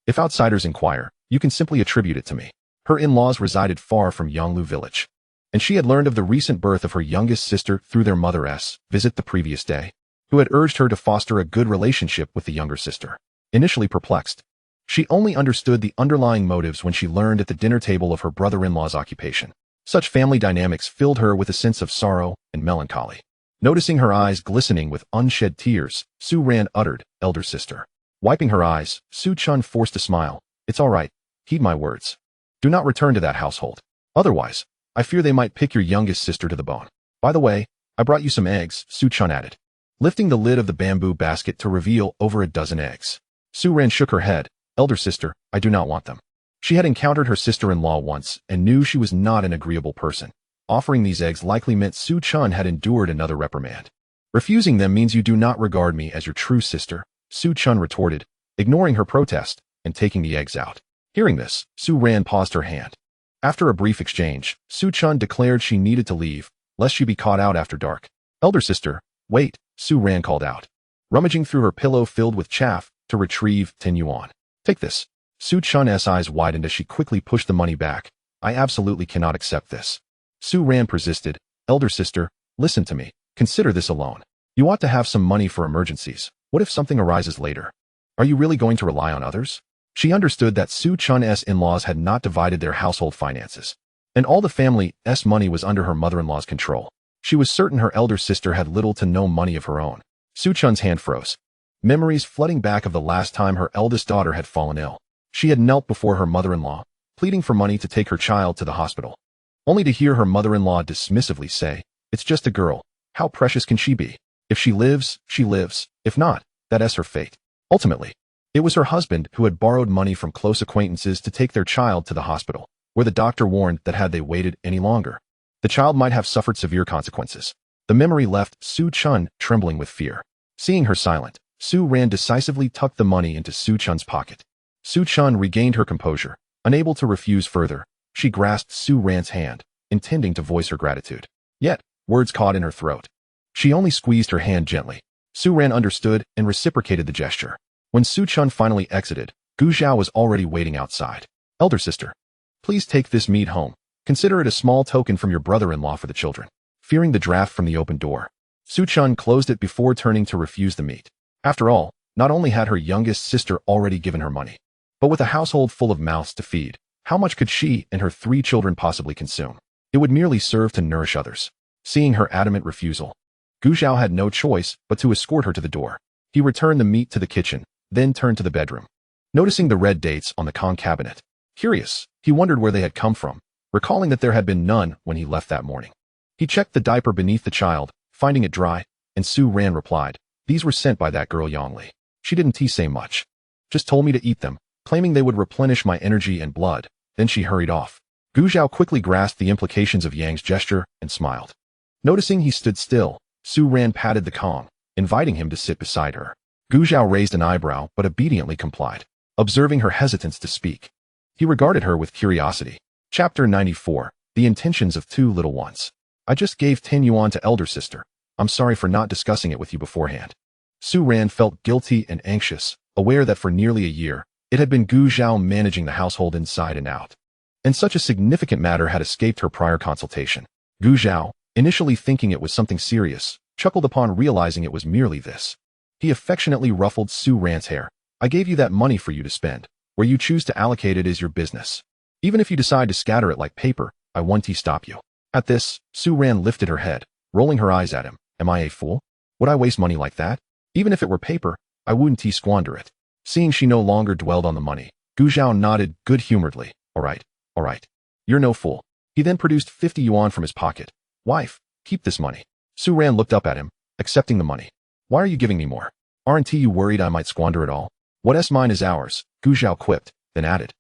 If outsiders inquire, you can simply attribute it to me. Her in-laws resided far from Yonglu village, and she had learned of the recent birth of her youngest sister through their mother's visit the previous day, who had urged her to foster a good relationship with the younger sister. Initially perplexed, she only understood the underlying motives when she learned at the dinner table of her brother-in-law's occupation. Such family dynamics filled her with a sense of sorrow and melancholy. Noticing her eyes glistening with unshed tears, Su Ran uttered, Elder sister. Wiping her eyes, Su Chun forced a smile. It's all right. Heed my words. Do not return to that household. Otherwise, I fear they might pick your youngest sister to the bone. By the way, I brought you some eggs, Su Chun added, lifting the lid of the bamboo basket to reveal over a dozen eggs. Su Ran shook her head. Elder sister, I do not want them. She had encountered her sister-in-law once and knew she was not an agreeable person. Offering these eggs likely meant Su Chun had endured another reprimand. Refusing them means you do not regard me as your true sister, Su Chun retorted, ignoring her protest and taking the eggs out. Hearing this, Su Ran paused her hand. After a brief exchange, Su Chun declared she needed to leave, lest she be caught out after dark. Elder sister, wait, Su Ran called out, rummaging through her pillow filled with chaff to retrieve 10 yuan. Take this. Su Chun's eyes widened as she quickly pushed the money back. I absolutely cannot accept this. Su Ran persisted. Elder sister, listen to me. Consider this alone. You ought to have some money for emergencies. What if something arises later? Are you really going to rely on others? She understood that Su Chun's in-laws had not divided their household finances, and all the family's money was under her mother-in-law's control. She was certain her elder sister had little to no money of her own. Su Chun's hand froze, memories flooding back of the last time her eldest daughter had fallen ill. She had knelt before her mother-in-law, pleading for money to take her child to the hospital, only to hear her mother-in-law dismissively say, It's just a girl. How precious can she be? If she lives, she lives. If not, that's her fate. Ultimately, it was her husband who had borrowed money from close acquaintances to take their child to the hospital, where the doctor warned that had they waited any longer, the child might have suffered severe consequences. The memory left Su Chun trembling with fear. Seeing her silent, Su Ran decisively tucked the money into Su Chun's pocket. Su Chun regained her composure. Unable to refuse further, she grasped Su Ran's hand, intending to voice her gratitude. Yet, words caught in her throat. She only squeezed her hand gently. Su Ran understood and reciprocated the gesture. When Su Chun finally exited, Gu Zhao was already waiting outside. Elder sister, please take this meat home. Consider it a small token from your brother-in-law for the children. Fearing the draft from the open door, Su Chun closed it before turning to refuse the meat. After all, not only had her youngest sister already given her money, but with a household full of mouths to feed, how much could she and her 3 children possibly consume? It would merely serve to nourish others. Seeing her adamant refusal, Gu Zhao had no choice but to escort her to the door. He returned the meat to the kitchen, then turned to the bedroom. Noticing the red dates on the Kong cabinet, curious, he wondered where they had come from, recalling that there had been none when he left that morning. He checked the diaper beneath the child, finding it dry, and Su Ran replied, "These were sent by that girl Yongli. She didn't say much. Just told me to eat them, claiming they would replenish my energy and blood." Then she hurried off. Gu Zhao quickly grasped the implications of Yang's gesture and smiled. Noticing he stood still, Su Ran patted the Kong, inviting him to sit beside her. Gu Zhao raised an eyebrow but obediently complied, observing her hesitance to speak. He regarded her with curiosity. Chapter 94, The Intentions of Two Little Ones. I just gave 10 yuan to elder sister. I'm sorry for not discussing it with you beforehand. Su Ran felt guilty and anxious, aware that for nearly a year, it had been Gu Zhao managing the household inside and out. And such a significant matter had escaped her prior consultation. Gu Zhao, initially thinking it was something serious, chuckled upon realizing it was merely this. He affectionately ruffled Su Ran's hair. I gave you that money for you to spend. Where you choose to allocate it is your business. Even if you decide to scatter it like paper, I won't stop you. At this, Su Ran lifted her head, rolling her eyes at him. Am I a fool? Would I waste money like that? Even if it were paper, I wouldn't squander it. Seeing she no longer dwelled on the money, Gu Zhao nodded good-humoredly. All right. You're no fool. He then produced 50 yuan from his pocket. Wife, keep this money. Su Ran looked up at him, accepting the money. Why are you giving me more? Aren't you worried I might squander it all? What's mine is ours, Gu Zhao quipped, then added.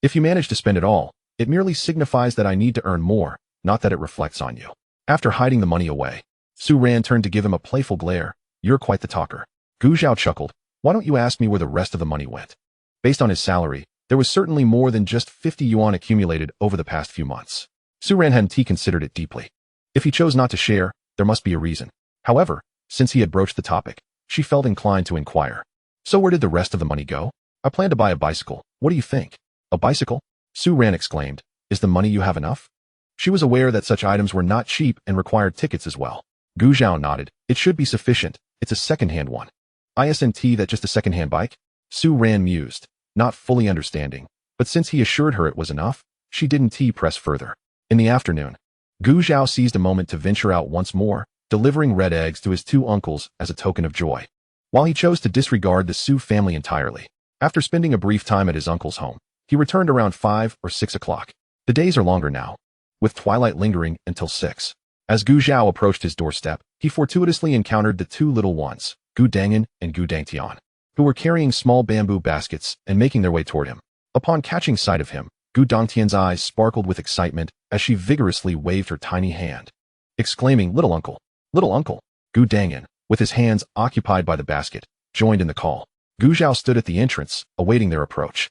If you manage to spend it all, it merely signifies that I need to earn more, not that it reflects on you. After hiding the money away, Su Ran turned to give him a playful glare. You're quite the talker. Gu Zhao chuckled. Why don't you ask me where the rest of the money went? Based on his salary, there was certainly more than just 50 yuan accumulated over the past few months. Su Ran hadn't considered it deeply. If he chose not to share, there must be a reason. However, since he had broached the topic, she felt inclined to inquire. So where did the rest of the money go? I plan to buy a bicycle. What do you think? A bicycle? Su Ran exclaimed. Is the money you have enough? She was aware that such items were not cheap and required tickets as well. Gu Zhao nodded. It should be sufficient. It's a second-hand one. Isn't that just a second-hand bike? Su Ran mused, not fully understanding, but since he assured her it was enough, she didn't press further. In the afternoon, Gu Zhao seized a moment to venture out once more, delivering red eggs to his 2 uncles as a token of joy. While he chose to disregard the Su family entirely, after spending a brief time at his uncle's home, he returned around 5 or 6 o'clock. The days are longer now, with twilight lingering until 6. As Gu Zhao approached his doorstep, he fortuitously encountered the 2 little ones, Gu Dangan and Gu Dangtian, who were carrying small bamboo baskets and making their way toward him. Upon catching sight of him, Gu Dangtian's eyes sparkled with excitement as she vigorously waved her tiny hand, exclaiming, Little uncle! Little uncle! Gu Dangan, with his hands occupied by the basket, joined in the call. Gu Zhao stood at the entrance, awaiting their approach.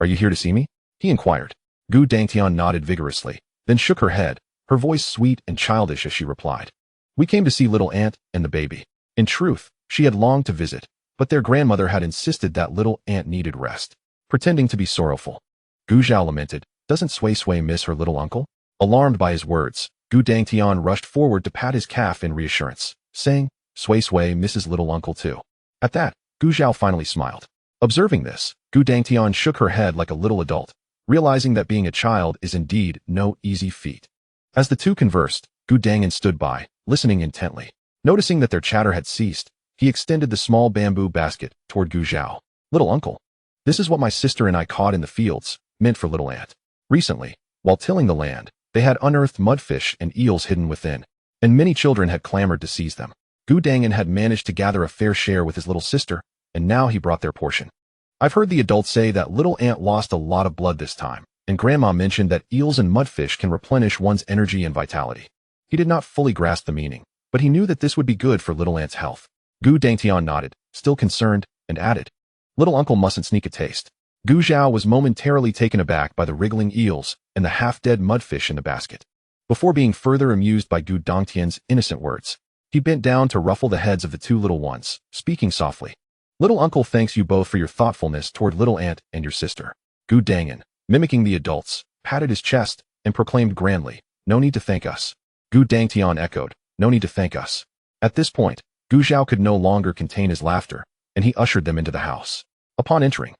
Are you here to see me? He inquired. Gu Dangtian nodded vigorously, then shook her head, her voice sweet and childish as she replied. We came to see little aunt and the baby. In truth, she had longed to visit, but their grandmother had insisted that little aunt needed rest. Pretending to be sorrowful, Gu Zhao lamented, Doesn't Sui Sui miss her little uncle? Alarmed by his words, Gu Dangtian rushed forward to pat his calf in reassurance, saying, Sui Sui misses little uncle too. At that, Gu Zhao finally smiled. Observing this, Gu Dangtian shook her head like a little adult, realizing that being a child is indeed no easy feat. As the two conversed, Gu Dangan stood by, listening intently. Noticing that their chatter had ceased, he extended the small bamboo basket toward Gu Zhao. Little uncle, this is what my sister and I caught in the fields, meant for little aunt. Recently, while tilling the land, they had unearthed mudfish and eels hidden within, and many children had clamored to seize them. Gu Dangan had managed to gather a fair share with his little sister, and now he brought their portion. I've heard the adults say that little aunt lost a lot of blood this time, and grandma mentioned that eels and mudfish can replenish one's energy and vitality. He did not fully grasp the meaning, but he knew that this would be good for little aunt's health. Gu Dangtian nodded, still concerned, and added, "Little uncle mustn't sneak a taste." Gu Zhao was momentarily taken aback by the wriggling eels and the half-dead mudfish in the basket. Before being further amused by Gu Dangtian's innocent words, he bent down to ruffle the heads of the two little ones, speaking softly. "Little uncle thanks you both for your thoughtfulness toward little aunt and your sister." Gu Dangan, mimicking the adults, patted his chest and proclaimed grandly, "No need to thank us." Gu Dangtian echoed, "No need to thank us." At this point, Gu Zhao could no longer contain his laughter, and he ushered them into the house. Upon entering,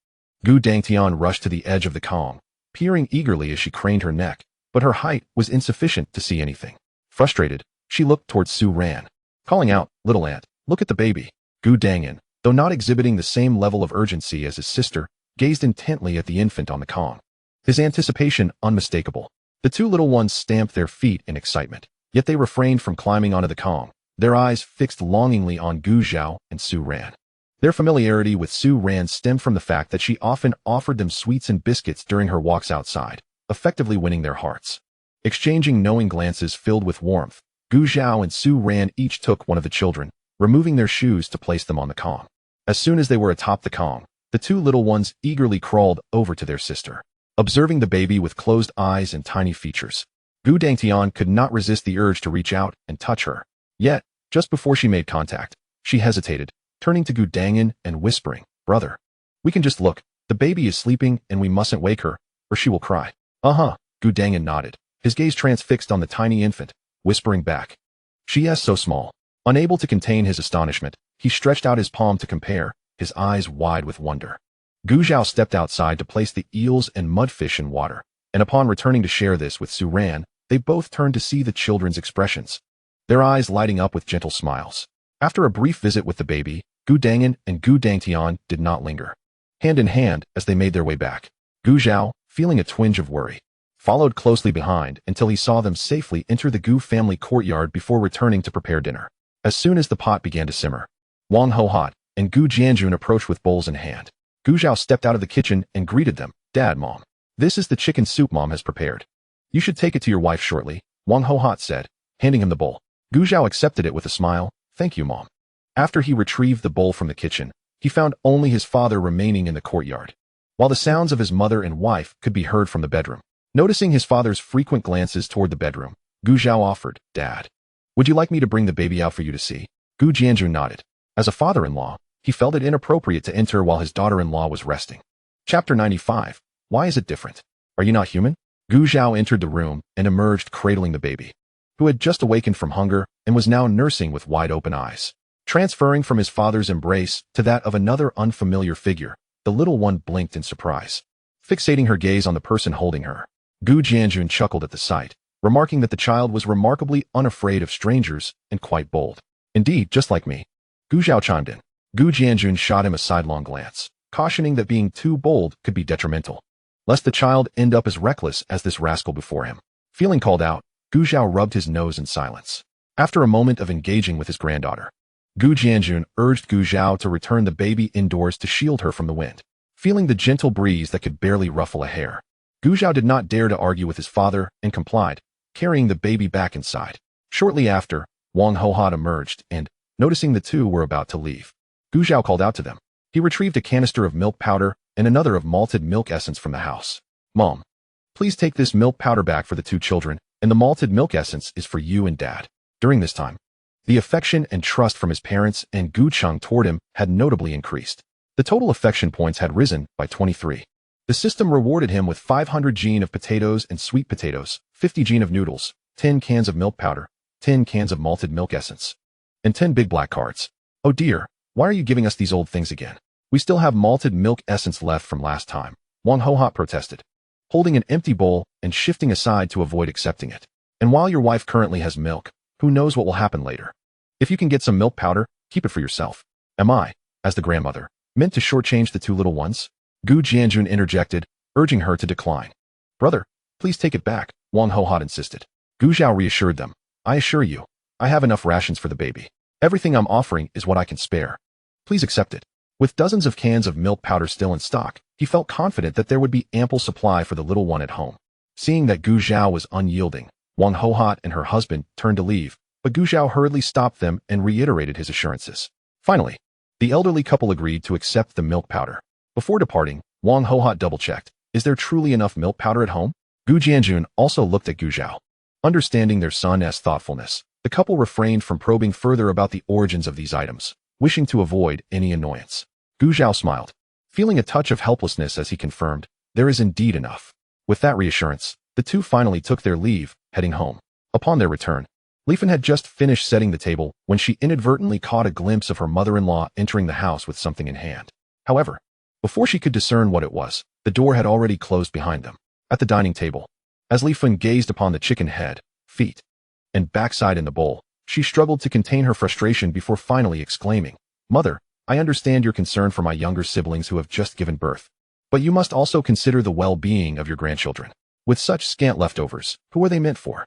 Gu Dangtian rushed to the edge of the Kong, peering eagerly as she craned her neck, but her height was insufficient to see anything. Frustrated, she looked towards Su Ran, calling out, "Little aunt, look at the baby." Gu Dangan, though not exhibiting the same level of urgency as his sister, gazed intently at the infant on the Kong. His anticipation unmistakable. The two little ones stamped their feet in excitement, yet they refrained from climbing onto the Kong, their eyes fixed longingly on Gu Zhao and Su Ran. Their familiarity with Su Ran stemmed from the fact that she often offered them sweets and biscuits during her walks outside, effectively winning their hearts. Exchanging knowing glances filled with warmth, Gu Zhao and Su Ran each took one of the children, removing their shoes to place them on the Kong. As soon as they were atop the Kong, the two little ones eagerly crawled over to their sister. Observing the baby with closed eyes and tiny features, Gu Dangtian could not resist the urge to reach out and touch her. Yet, just before she made contact, she hesitated, turning to Gu Dangan and whispering, "Brother, we can just look. The baby is sleeping and we mustn't wake her, or she will cry." "Uh-huh," Gu Dangan nodded, his gaze transfixed on the tiny infant, whispering back, "She is so small." Unable to contain his astonishment, he stretched out his palm to compare, his eyes wide with wonder. Gu Zhao stepped outside to place the eels and mudfish in water, and upon returning to share this with Su Ran, they both turned to see the children's expressions, their eyes lighting up with gentle smiles. After a brief visit with the baby, Gu Dangan and Gu Dangtian did not linger. Hand in hand as they made their way back, Gu Zhao, feeling a twinge of worry, followed closely behind until he saw them safely enter the Gu family courtyard before returning to prepare dinner. As soon as the pot began to simmer, Wang Hohot and Gu Jianjun approached with bowls in hand. Gu Zhao stepped out of the kitchen and greeted them. "Dad, Mom. This is the chicken soup Mom has prepared. You should take it to your wife shortly," Wang Hohot said, handing him the bowl. Gu Zhao accepted it with a smile. "Thank you, Mom." After he retrieved the bowl from the kitchen, he found only his father remaining in the courtyard, while the sounds of his mother and wife could be heard from the bedroom. Noticing his father's frequent glances toward the bedroom, Gu Zhao offered, "Dad, would you like me to bring the baby out for you to see?" Gu Jianjun nodded. As a father-in-law, he felt it inappropriate to enter while his daughter-in-law was resting. Chapter 95. Why is it different? Are you not human? Gu Zhao entered the room and emerged cradling the baby, who had just awakened from hunger and was now nursing with wide-open eyes. Transferring from his father's embrace to that of another unfamiliar figure, the little one blinked in surprise. Fixating her gaze on the person holding her, Gu Jianjun chuckled at the sight, remarking that the child was remarkably unafraid of strangers and quite bold. "Indeed, just like me." Gu Zhao chimed in. Gu Jianjun shot him a sidelong glance, cautioning that being too bold could be detrimental, lest the child end up as reckless as this rascal before him. Feeling called out, Gu Zhao rubbed his nose in silence. After a moment of engaging with his granddaughter, Gu Jianjun urged Gu Zhao to return the baby indoors to shield her from the wind. Feeling the gentle breeze that could barely ruffle a hair, Gu Zhao did not dare to argue with his father and complied, carrying the baby back inside. Shortly after, Wang Hohot emerged and, noticing the two were about to leave, Gu Zhao called out to them. He retrieved a canister of milk powder and another of malted milk essence from the house. "Mom, please take this milk powder back for the two children, and the malted milk essence is for you and Dad." During this time, the affection and trust from his parents and Gu Cheng toward him had notably increased. The total affection points had risen by 23. The system rewarded him with 500 gene of potatoes and sweet potatoes, 50 gene of noodles, 10 cans of milk powder, 10 cans of malted milk essence, and 10 big black cards. "Oh dear, why are you giving us these old things again? We still have malted milk essence left from last time," Wang Hohot protested, holding an empty bowl and shifting aside to avoid accepting it. "And while your wife currently has milk, who knows what will happen later? If you can get some milk powder, keep it for yourself." "Am I, as the grandmother, meant to shortchange the two little ones?" Gu Jianjun interjected, urging her to decline. "Brother, please take it back," Wang Hohot insisted. Gu Zhao reassured them. "I assure you, I have enough rations for the baby. Everything I'm offering is what I can spare. Please accept it." With dozens of cans of milk powder still in stock, he felt confident that there would be ample supply for the little one at home. Seeing that Gu Zhao was unyielding, Wang Hohot and her husband turned to leave, but Gu Zhao hurriedly stopped them and reiterated his assurances. Finally, the elderly couple agreed to accept the milk powder. Before departing, Wang Hohot double-checked, is there truly enough milk powder at home? Gu Jianjun also looked at Gu Zhao. Understanding their son's thoughtfulness, the couple refrained from probing further about the origins of these items, wishing to avoid any annoyance. Gu Zhao smiled, feeling a touch of helplessness as he confirmed, there is indeed enough. With that reassurance, the two finally took their leave, heading home. Upon their return, Li Fan had just finished setting the table when she inadvertently caught a glimpse of her mother-in-law entering the house with something in hand. However, before she could discern what it was, the door had already closed behind them. At the dining table, as Li Fan gazed upon the chicken head, feet, and backside in the bowl, she struggled to contain her frustration before finally exclaiming, "Mother, I understand your concern for my younger siblings who have just given birth. But you must also consider the well-being of your grandchildren. With such scant leftovers, who are they meant for?"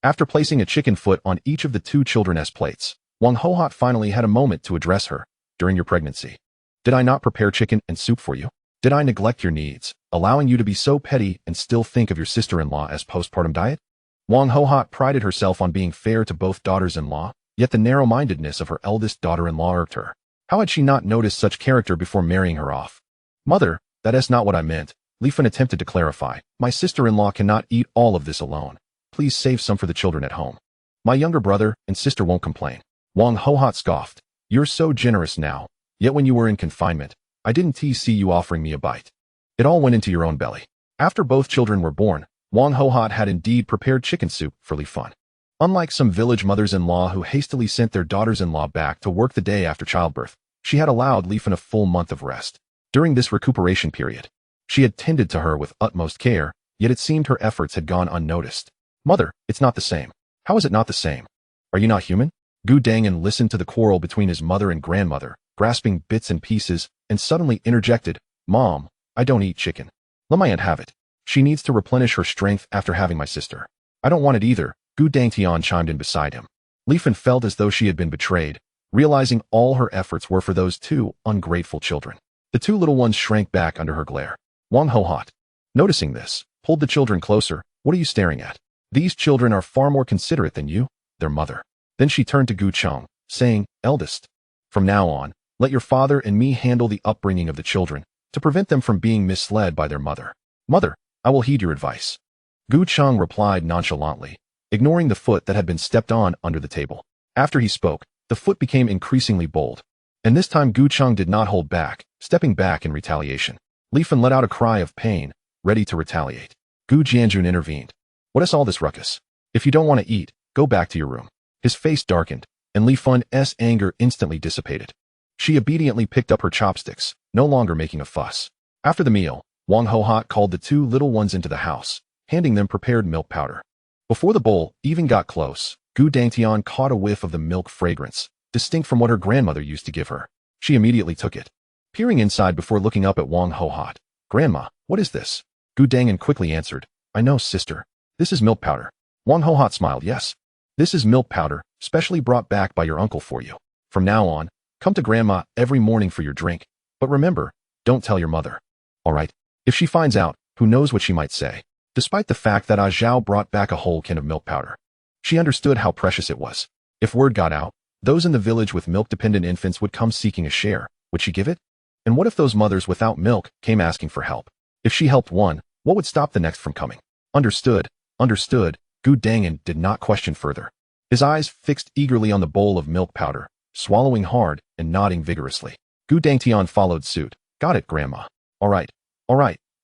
After placing a chicken foot on each of the two children's plates, Wang Hohot finally had a moment to address her. "During your pregnancy, did I not prepare chicken and soup for you? Did I neglect your needs, allowing you to be so petty and still think of your sister-in-law as postpartum diet?" Wang Hohot prided herself on being fair to both daughters-in-law, yet the narrow-mindedness of her eldest daughter-in-law irked her. How had she not noticed such character before marrying her off? "Mother, that is not what I meant," Li Fan attempted to clarify. "My sister-in-law cannot eat all of this alone. Please save some for the children at home. My younger brother and sister won't complain." Wang Hohot scoffed. "You're so generous now, yet when you were in confinement, I didn't see you offering me a bite. It all went into your own belly." After both children were born, Wang Hohot had indeed prepared chicken soup for Li Fan. Unlike some village mothers-in-law who hastily sent their daughters-in-law back to work the day after childbirth, she had allowed Li Fan a full month of rest. During this recuperation period, she had tended to her with utmost care, yet it seemed her efforts had gone unnoticed. "Mother, it's not the same." "How is it not the same? Are you not human?" Gu Dangan listened to the quarrel between his mother and grandmother, grasping bits and pieces, and suddenly interjected, "Mom, I don't eat chicken. Let my aunt have it. She needs to replenish her strength after having my sister." "I don't want it either," Gu Dangtian chimed in beside him. Li Fan felt as though she had been betrayed, realizing all her efforts were for those two ungrateful children. The two little ones shrank back under her glare. Wang Hohot, noticing this, pulled the children closer. "What are you staring at? These children are far more considerate than you, their mother." Then she turned to Gu Cheng, saying, "Eldest, from now on, let your father and me handle the upbringing of the children, to prevent them from being misled by their mother." "Mother, I will heed your advice." Gu Cheng replied nonchalantly, ignoring the foot that had been stepped on under the table. After he spoke, the foot became increasingly bold, and this time Gu Cheng did not hold back, stepping back in retaliation. Li Fan let out a cry of pain, ready to retaliate. Gu Jianjun intervened. "What is all this ruckus? If you don't want to eat, go back to your room." His face darkened, and Li Fan's anger instantly dissipated. She obediently picked up her chopsticks, no longer making a fuss. After the meal, Wang Hohot called the two little ones into the house, handing them prepared milk powder. Before the bowl even got close, Gu Dangtian caught a whiff of the milk fragrance, distinct from what her grandmother used to give her. She immediately took it, peering inside before looking up at Wang Hohot. "Grandma, what is this?" Gu Dangan quickly answered, "I know, sister. This is milk powder." Wang Hohot smiled. "Yes. This is milk powder, specially brought back by your uncle for you. From now on, come to Grandma every morning for your drink. But remember, don't tell your mother. All right? If she finds out, who knows what she might say." Despite the fact that Zhao brought back a whole can of milk powder, she understood how precious it was. If word got out, those in the village with milk-dependent infants would come seeking a share. Would she give it? And what if those mothers without milk came asking for help? If she helped one, what would stop the next from coming? Understood. Gu Dangan did not question further. His eyes fixed eagerly on the bowl of milk powder, swallowing hard and nodding vigorously. Gu Dangtian followed suit. "Got it, Grandma. All right.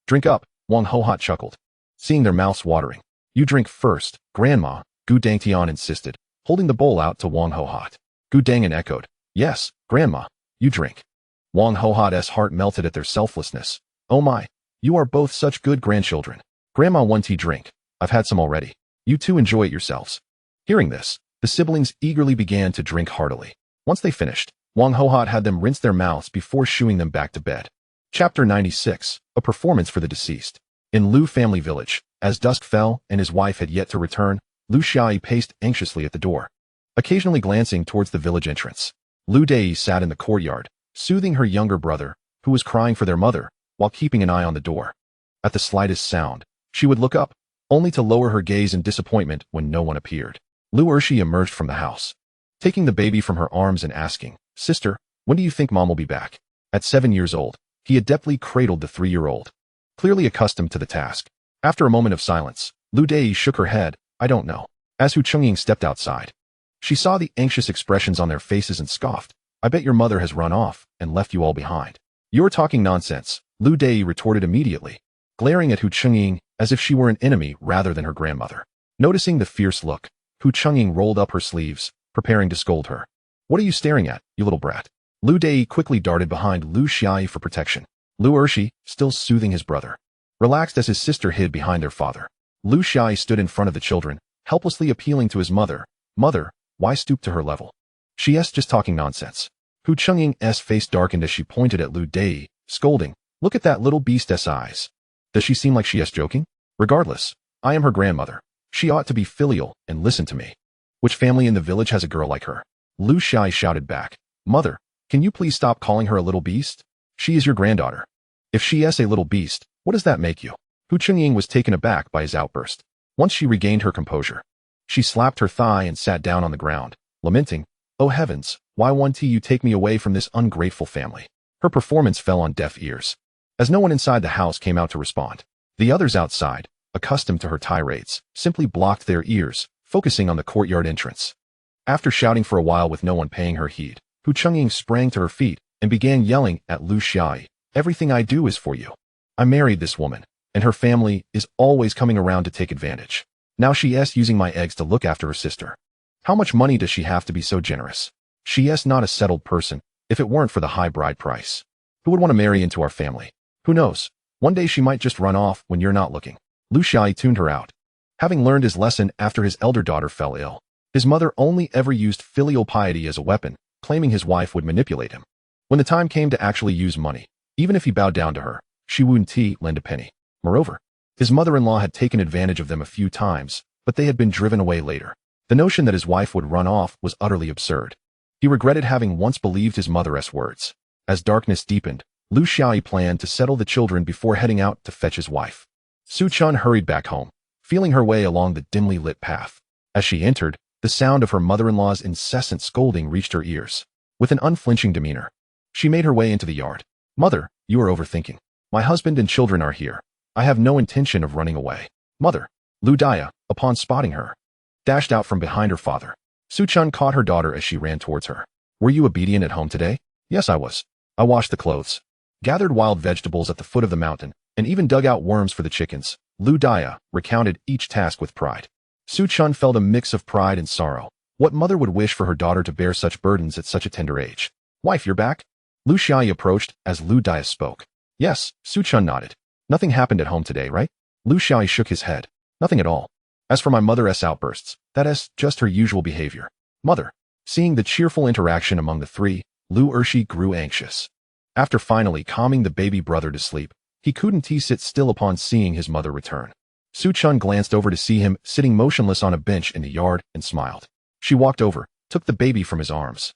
Drink up," Wang Hohot chuckled, seeing their mouths watering. "You drink first, Grandma," Gu Dangtian insisted, holding the bowl out to Wang Hohot. Gu Dangan echoed, "Yes, Grandma, you drink." Wang Hohot's heart melted at their selflessness. "Oh my, you are both such good grandchildren. Grandma, one tea drink. I've had some already. You two enjoy it yourselves." Hearing this, the siblings eagerly began to drink heartily. Once they finished, Wang Hohot had them rinse their mouths before shooing them back to bed. Chapter 96, A Performance for the Deceased. In Lu family village, as dusk fell and his wife had yet to return, Lu Xiaoyi paced anxiously at the door, occasionally glancing towards the village entrance. Lu Dei sat in the courtyard, soothing her younger brother, who was crying for their mother, while keeping an eye on the door. At the slightest sound, she would look up, only to lower her gaze in disappointment when no one appeared. Lu Ershi emerged from the house, taking the baby from her arms and asking, "Sister, When do you think Mom will be back? At 7 years old, he adeptly cradled the 3-year-old, clearly accustomed to the task. After a moment of silence, Lu Dei shook her head. I don't know. As Hu Chungying stepped outside, she saw the anxious expressions on their faces and scoffed. I bet your mother has run off and left you all behind. You're talking nonsense, Lu Dei retorted immediately, glaring at Hu Chungying as if she were an enemy rather than her grandmother. Noticing the fierce look, Hu Chungying rolled up her sleeves, preparing to scold her. What are you staring at, you little brat? Lu Dei quickly darted behind Lu Xiai for protection. Lu Ershi, still soothing his brother, relaxed as his sister hid behind their father. Lu Xiai stood in front of the children, helplessly appealing to his mother. Mother, why stoop to her level? She's just talking nonsense. Hu Chungying's face darkened as she pointed at Lu Dei, scolding. Look at that little beast's eyes. Does she seem like she's joking? Regardless, I am her grandmother. She ought to be filial and listen to me. Which family in the village has a girl like her? Lu Xiai shouted back. Mother, can you please stop calling her a little beast? She is your granddaughter. If she's a little beast, what does that make you? Hu Chungying was taken aback by his outburst. Once she regained her composure, she slapped her thigh and sat down on the ground, lamenting, Oh heavens, why won't you take me away from this ungrateful family? Her performance fell on deaf ears, as no one inside the house came out to respond. The others outside, accustomed to her tirades, simply blocked their ears, focusing on the courtyard entrance. After shouting for a while with no one paying her heed, Hu Chungying sprang to her feet and began yelling at Lu Xiai. Everything I do is for you. I married this woman, and her family is always coming around to take advantage. Now she's using my eggs to look after her sister. How much money does she have to be so generous? She's not a settled person, if it weren't for the high bride price. Who would want to marry into our family? Who knows? One day she might just run off when you're not looking. Lu Xiai tuned her out. Having learned his lesson after his elder daughter fell ill, his mother only ever used filial piety as a weapon, claiming his wife would manipulate him. When the time came to actually use money, even if he bowed down to her, she wouldn't lend a penny. Moreover, his mother-in-law had taken advantage of them a few times, but they had been driven away later. The notion that his wife would run off was utterly absurd. He regretted having once believed his mother's words. As darkness deepened, Lu Xiai planned to settle the children before heading out to fetch his wife. Su Chun hurried back home, feeling her way along the dimly lit path. As she entered, the sound of her mother-in-law's incessant scolding reached her ears. With an unflinching demeanor, she made her way into the yard. Mother, you are overthinking. My husband and children are here. I have no intention of running away. Mother, Lu Daya, upon spotting her, dashed out from behind her father. Su Chun caught her daughter as she ran towards her. Were you obedient at home today? Yes, I was. I washed the clothes, gathered wild vegetables at the foot of the mountain, and even dug out worms for the chickens. Lu Daya recounted each task with pride. Su Chun felt a mix of pride and sorrow. What mother would wish for her daughter to bear such burdens at such a tender age? Wife, you're back? Lu Xiai approached as Lu Daya spoke. Yes, Su Chun nodded. Nothing happened at home today, right? Lu Xiai shook his head. Nothing at all. As for my mother's outbursts, that's just her usual behavior. Mother. Seeing the cheerful interaction among the three, Lu Ershi grew anxious. After finally calming the baby brother to sleep, he couldn't sit still upon seeing his mother return. Su Chun glanced over to see him sitting motionless on a bench in the yard and smiled. She walked over, took the baby from his arms,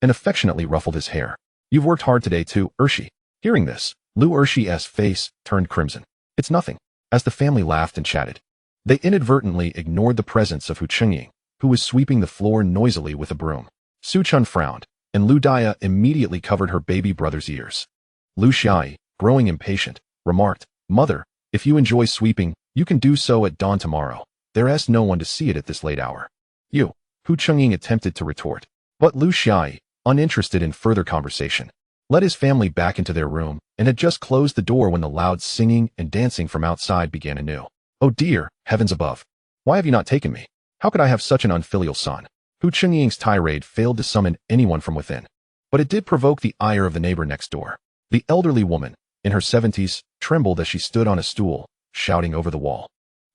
and affectionately ruffled his hair. You've worked hard today too, Ershi. Hearing this, Lu Ershi's face turned crimson. It's nothing. As the family laughed and chatted, they inadvertently ignored the presence of Hu Chungying, who was sweeping the floor noisily with a broom. Su Chun frowned, and Lu Daya immediately covered her baby brother's ears. Lu Xiai, growing impatient, remarked, Mother, if you enjoy sweeping, you can do so at dawn tomorrow. There's no one to see it at this late hour. You, Hu Chungying attempted to retort, but Lu Xiai, uninterested in further conversation, led his family back into their room and had just closed the door when the loud singing and dancing from outside began anew. Oh dear, heavens above. Why have you not taken me? How could I have such an unfilial son? Hu Chungying's tirade failed to summon anyone from within, but it did provoke the ire of the neighbor next door. The elderly woman, in her 70s, trembled as she stood on a stool, shouting over the wall.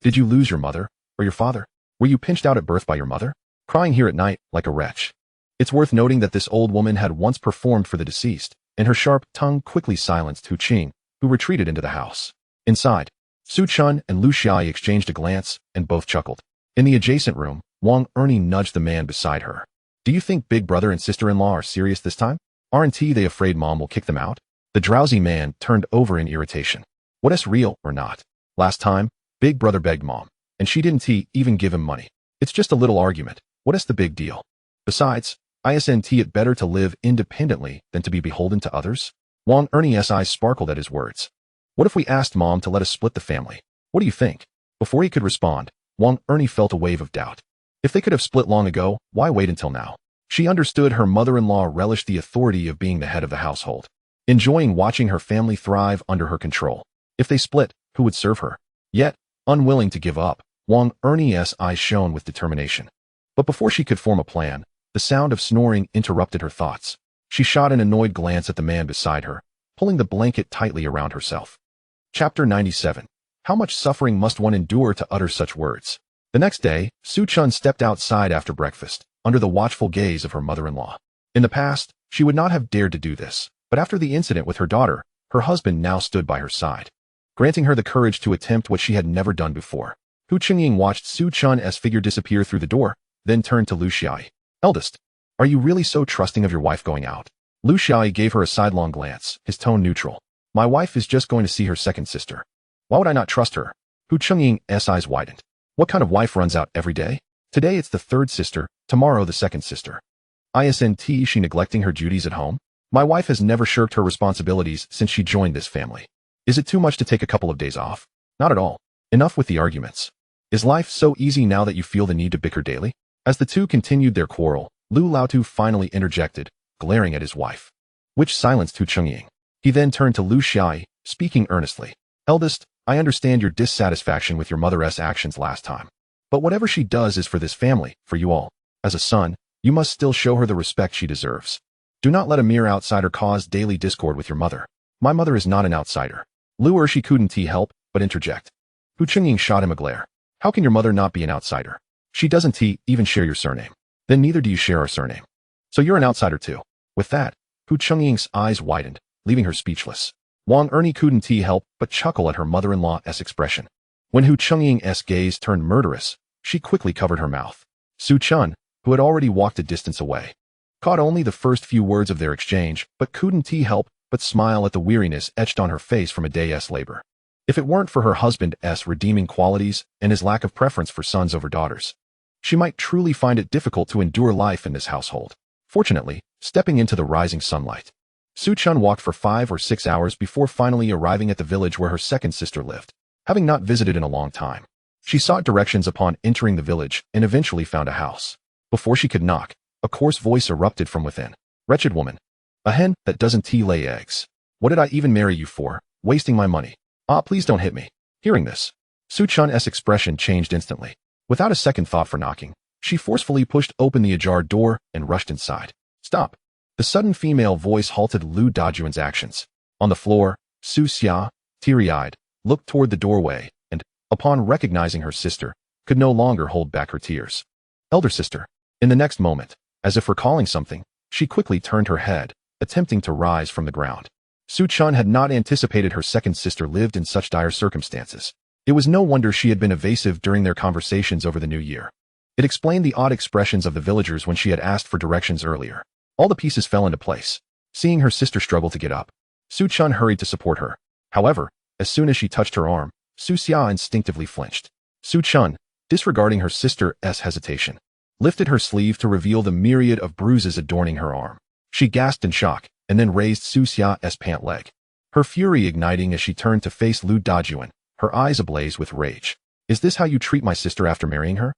Did you lose your mother, or your father? Were you pinched out at birth by your mother? Crying here at night, like a wretch. It's worth noting that this old woman had once performed for the deceased, and her sharp tongue quickly silenced Hu Qing, who retreated into the house. Inside, Su Chun and Lu Xiai exchanged a glance, and both chuckled. In the adjacent room, Wang Ernie nudged the man beside her. Do you think big brother and sister-in-law are serious this time? Aren't they afraid Mom will kick them out? The drowsy man turned over in irritation. What's real or not? Last time, big brother begged Mom, and she didn't even give him money. It's just a little argument. What's the big deal? Besides, Isn't it better to live independently than to be beholden to others? Wang Ernie's eyes sparkled at his words. What if we asked Mom to let us split the family? What do you think? Before he could respond, Wang Ernie felt a wave of doubt. If they could have split long ago, why wait until now? She understood her mother-in-law relished the authority of being the head of the household, enjoying watching her family thrive under her control. If they split, who would serve her? Yet, unwilling to give up, Wang Ernie's eyes shone with determination. But before she could form a plan, the sound of snoring interrupted her thoughts. She shot an annoyed glance at the man beside her, pulling the blanket tightly around herself. Chapter 97. How much suffering must one endure to utter such words? The next day, Su Chun stepped outside after breakfast, under the watchful gaze of her mother-in-law. In the past, she would not have dared to do this, but after the incident with her daughter, her husband now stood by her side, granting her the courage to attempt what she had never done before. Hu Chengying watched Su Chun's figure disappear through the door, then turned to Lu Xiai. Eldest, are you really so trusting of your wife going out? Lu Xiai gave her a sidelong glance, his tone neutral. My wife is just going to see her second sister. Why would I not trust her? Hu Chengying's eyes widened. What kind of wife runs out every day? Today it's the third sister, tomorrow the second sister. Isn't she neglecting her duties at home? My wife has never shirked her responsibilities since she joined this family. Is it too much to take a couple of days off? Not at all. Enough with the arguments. Is life so easy now that you feel the need to bicker daily? As the two continued their quarrel, Lu Laotu finally interjected, glaring at his wife, which silenced Hu Chengying. He then turned to Lu Xiai, speaking earnestly. Eldest, I understand your dissatisfaction with your mother's actions last time. But whatever she does is for this family, for you all. As a son, you must still show her the respect she deserves. Do not let a mere outsider cause daily discord with your mother. My mother is not an outsider. Lu Ershi couldn't help but interject. Hu Chengying shot him a glare. How can your mother not be an outsider? She doesn't even share your surname. Then neither do you share our surname. So you're an outsider too. With that, Hu Chengying's eyes widened, leaving her speechless. Wang Ernie couldn't help but chuckle at her mother-in-law's expression. When Hu Chengying's gaze turned murderous, she quickly covered her mouth. Su Chun, who had already walked a distance away, caught only the first few words of their exchange, but couldn't help but smile at the weariness etched on her face from a day's labor. If it weren't for her husband's redeeming qualities and his lack of preference for sons over daughters, she might truly find it difficult to endure life in this household. Fortunately, stepping into the rising sunlight, Su Chun walked for 5 or 6 hours before finally arriving at the village where her second sister lived. Having not visited in a long time, she sought directions upon entering the village and eventually found a house. Before she could knock, a coarse voice erupted from within. Wretched woman. A hen that doesn't lay eggs. What did I even marry you for? Wasting my money. Ah, please don't hit me. Hearing this, Su Chun's expression changed instantly. Without a second thought for knocking, she forcefully pushed open the ajar door and rushed inside. Stop. The sudden female voice halted Lu Dajuan's actions. On the floor, Su Xia, teary-eyed, looked toward the doorway and, upon recognizing her sister, could no longer hold back her tears. Elder sister. In the next moment, as if recalling something, she quickly turned her head, attempting to rise from the ground. Su Chun had not anticipated her second sister lived in such dire circumstances. It was no wonder she had been evasive during their conversations over the new year. It explained the odd expressions of the villagers when she had asked for directions earlier. All the pieces fell into place. Seeing her sister struggle to get up, Su Chun hurried to support her. However, as soon as she touched her arm, Su Xia instinctively flinched. Su Chun, disregarding her sister's hesitation, lifted her sleeve to reveal the myriad of bruises adorning her arm. She gasped in shock, and then raised Su Xia's pant leg, her fury igniting as she turned to face Lu Dajuan, her eyes ablaze with rage. Is this how you treat my sister after marrying her?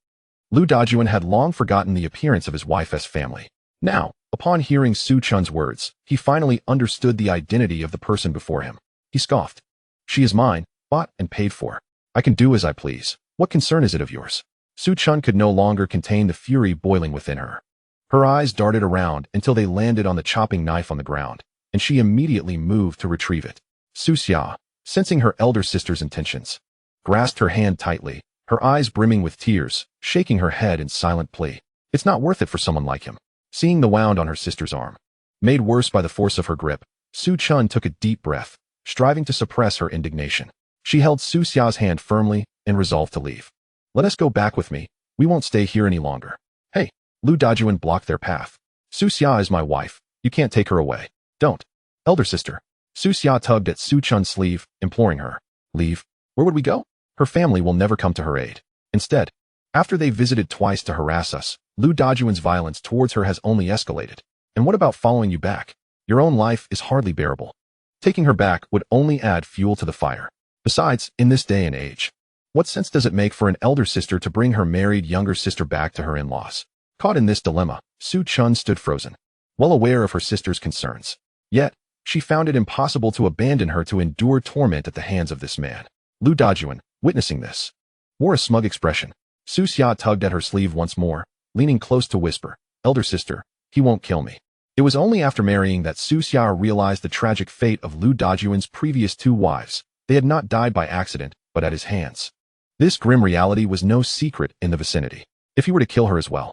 Lu Dajuan had long forgotten the appearance of his wife's family. Now, upon hearing Su Chun's words, he finally understood the identity of the person before him. He scoffed. She is mine, bought and paid for. I can do as I please. What concern is it of yours? Su Chun could no longer contain the fury boiling within her. Her eyes darted around until they landed on the chopping knife on the ground, and she immediately moved to retrieve it. Su Xia, sensing her elder sister's intentions, grasped her hand tightly, her eyes brimming with tears, shaking her head in silent plea. It's not worth it for someone like him. Seeing the wound on her sister's arm, made worse by the force of her grip, Su Chun took a deep breath, striving to suppress her indignation. She held Su Xia's hand firmly and resolved to leave. Let us go back with me. We won't stay here any longer. Hey, Lu Dajuan blocked their path. Su Xia is my wife. You can't take her away. Don't. Elder sister. Su Xia tugged at Su Chun's sleeve, imploring her. Leave? Where would we go? Her family will never come to her aid. Instead, After they visited twice to harass us, Lu Dajuan's violence towards her has only escalated. And what about following you back? Your own life is hardly bearable. Taking her back would only add fuel to the fire. Besides, in this day and age, what sense does it make for an elder sister to bring her married younger sister back to her in-laws? Caught in this dilemma, Su Chun stood frozen, well aware of her sister's concerns. Yet, she found it impossible to abandon her to endure torment at the hands of this man. Lu Dajuan, witnessing this, wore a smug expression. Su Xia tugged at her sleeve once more, leaning close to whisper, "Elder sister, he won't kill me." It was only after marrying that Su Xia realized the tragic fate of Lu Dajuan's previous two wives. They had not died by accident, but at his hands. This grim reality was no secret in the vicinity. If he were to kill her as well,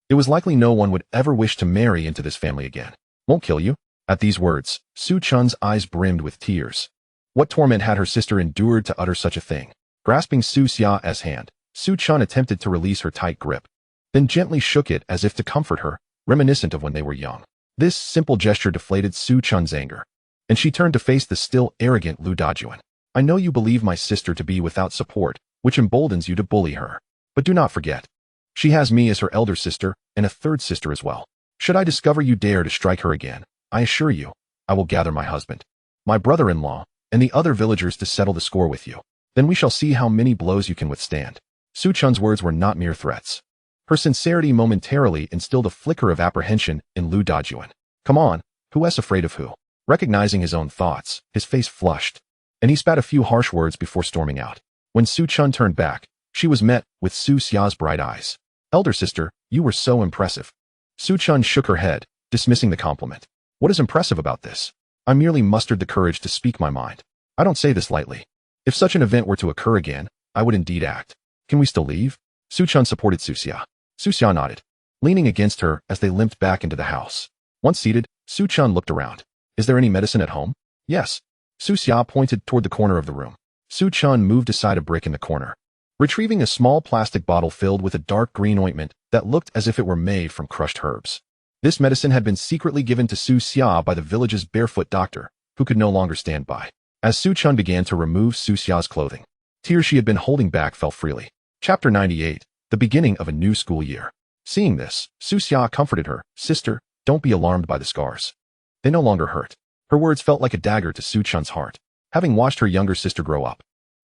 it was likely no one would ever wish to marry into this family again. "Won't kill you?" At these words, Su Chun's eyes brimmed with tears. What torment had her sister endured to utter such a thing? Grasping Su Xia's hand, Su Chun attempted to release her tight grip, then gently shook it as if to comfort her, reminiscent of when they were young. This simple gesture deflated Su Chun's anger, and she turned to face the still arrogant Lu Dajuan. "I know you believe my sister to be without support, which emboldens you to bully her. But do not forget, she has me as her elder sister and a third sister as well. Should I discover you dare to strike her again, I assure you, I will gather my husband, my brother-in-law, and the other villagers to settle the score with you. Then we shall see how many blows you can withstand." Su Chun's words were not mere threats. Her sincerity momentarily instilled a flicker of apprehension in Lu Dajuan. Come on, who is afraid of who? Recognizing his own thoughts, his face flushed, and he spat a few harsh words before storming out. When Su Chun turned back, she was met with Su Xia's bright eyes. "Elder sister, you were so impressive." Su Chun shook her head, dismissing the compliment. "What is impressive about this? I merely mustered the courage to speak my mind. I don't say this lightly. If such an event were to occur again, I would indeed act. Can we still leave?" Su Chun supported Su Xia. Su Xia nodded, leaning against her as they limped back into the house. Once seated, Su Chun looked around. "Is there any medicine at home?" "Yes." Su Xia pointed toward the corner of the room. Su Chun moved aside a brick in the corner, retrieving a small plastic bottle filled with a dark green ointment that looked as if it were made from crushed herbs. This medicine had been secretly given to Su Xia by the village's barefoot doctor, who could no longer stand by. As Su Chun began to remove Su Xia's clothing, tears she had been holding back fell freely. Chapter 98, the beginning of a new school year. Seeing this, Su Xia comforted her. "Sister, don't be alarmed by the scars. They no longer hurt." Her words felt like a dagger to Su Chun's heart. Having watched her younger sister grow up,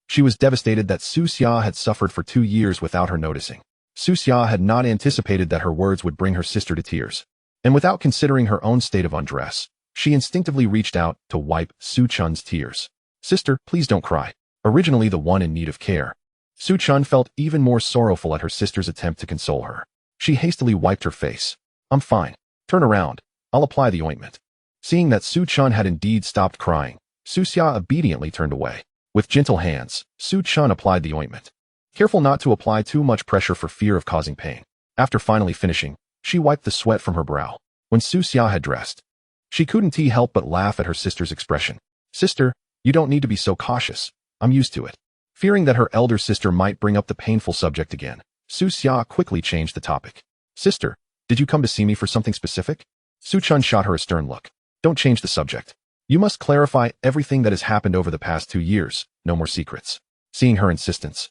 she was devastated that Su Xia had suffered for 2 years without her noticing. Su Xia had not anticipated that her words would bring her sister to tears, and without considering her own state of undress, she instinctively reached out to wipe Su Chun's tears. "Sister, please don't cry." Originally the one in need of care, Su Chun felt even more sorrowful at her sister's attempt to console her. She hastily wiped her face. "I'm fine. Turn around. I'll apply the ointment." Seeing that Su Chun had indeed stopped crying, Su Xia obediently turned away. With gentle hands, Su Chun applied the ointment, careful not to apply too much pressure for fear of causing pain. After finally finishing, she wiped the sweat from her brow. When Su Xia had dressed, she couldn't help but laugh at her sister's expression. "Sister, you don't need to be so cautious. I'm used to it." Fearing that her elder sister might bring up the painful subject again, Su Xia quickly changed the topic. "Sister, did you come to see me for something specific?" Su Chun shot her a stern look. "Don't change the subject. You must clarify everything that has happened over the past 2 years, no more secrets." Seeing her insistence,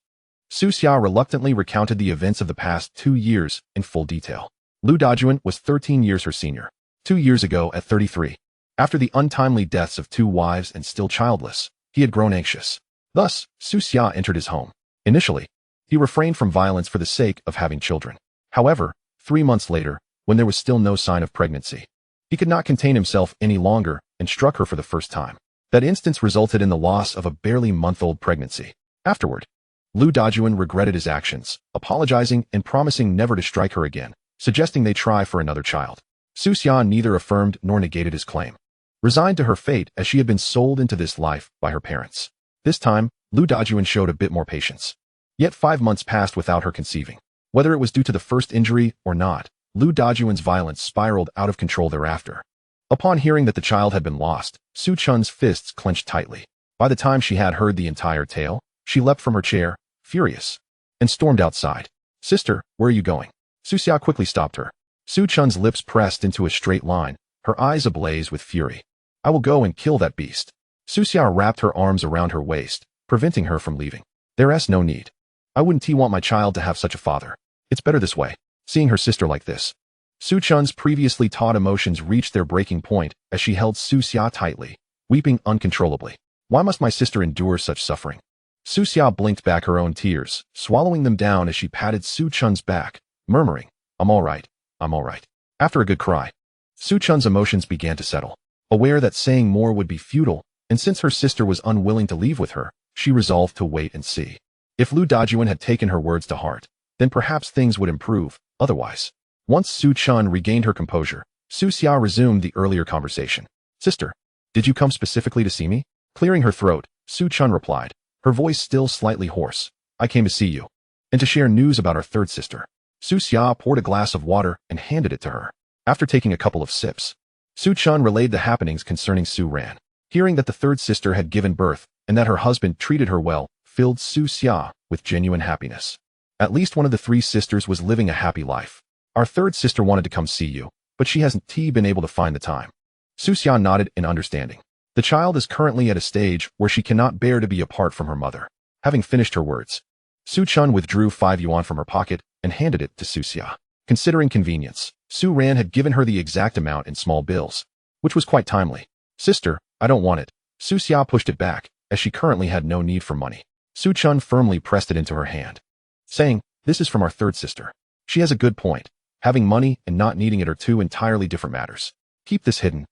Su Xia reluctantly recounted the events of the past 2 years in full detail. Lu Dajuan was 13 years her senior. 2 years ago at 33, after the untimely deaths of 2 wives and still childless, he had grown anxious. Thus, Su Xia entered his home. Initially, he refrained from violence for the sake of having children. However, 3 months later, when there was still no sign of pregnancy, he could not contain himself any longer and struck her for the first time. That instance resulted in the loss of a barely month-old pregnancy. Afterward, Lu Dajuan regretted his actions, apologizing and promising never to strike her again, suggesting they try for another child. Su Xia neither affirmed nor negated his claim, resigned to her fate as she had been sold into this life by her parents. This time, Lu Dajuan showed a bit more patience. Yet 5 months passed without her conceiving. Whether it was due to the first injury or not, Lu Dajuan's violence spiraled out of control thereafter. Upon hearing that the child had been lost, Su Chun's fists clenched tightly. By the time she had heard the entire tale, she leapt from her chair, furious, and stormed outside. "Sister, where are you going?" Su Xia quickly stopped her. Su Chun's lips pressed into a straight line, her eyes ablaze with fury. "I will go and kill that beast." Su Xia wrapped her arms around her waist, preventing her from leaving. "There is no need." I wouldn't want my child to have such a father. It's better this way. Seeing her sister like this. Su Chun's previously taut emotions reached their breaking point as she held Su Xia tightly, weeping uncontrollably. Why must my sister endure such suffering? Su Xia blinked back her own tears, swallowing them down as she patted Su Chun's back, murmuring, I'm all right. After a good cry, Su Chun's emotions began to settle. Aware that saying more would be futile, and since her sister was unwilling to leave with her, she resolved to wait and see. If Lu Dajuan had taken her words to heart, then perhaps things would improve, otherwise. Once Su Chun regained her composure, Su Xia resumed the earlier conversation. Sister, did you come specifically to see me? Clearing her throat, Su Chun replied, her voice still slightly hoarse. I came to see you. And to share news about our third sister. Su Xia poured a glass of water and handed it to her. After taking a couple of sips, Su Chun relayed the happenings concerning Su Ran. Hearing that the third sister had given birth and that her husband treated her well, filled Su Xia with genuine happiness. At least one of the three sisters was living a happy life. Our third sister wanted to come see you, but she hasn't been able to find the time. Su Xia nodded in understanding. The child is currently at a stage where she cannot bear to be apart from her mother. Having finished her words, Su Chun withdrew 5 yuan from her pocket and handed it to Su Xia. Considering convenience, Su Ran had given her the exact amount in small bills, which was quite timely. Sister, I don't want it. Su Xia pushed it back, as she currently had no need for money. Su Chun firmly pressed it into her hand, saying, this is from our third sister. She has a good point. Having money and not needing it are two entirely different matters. Keep this hidden,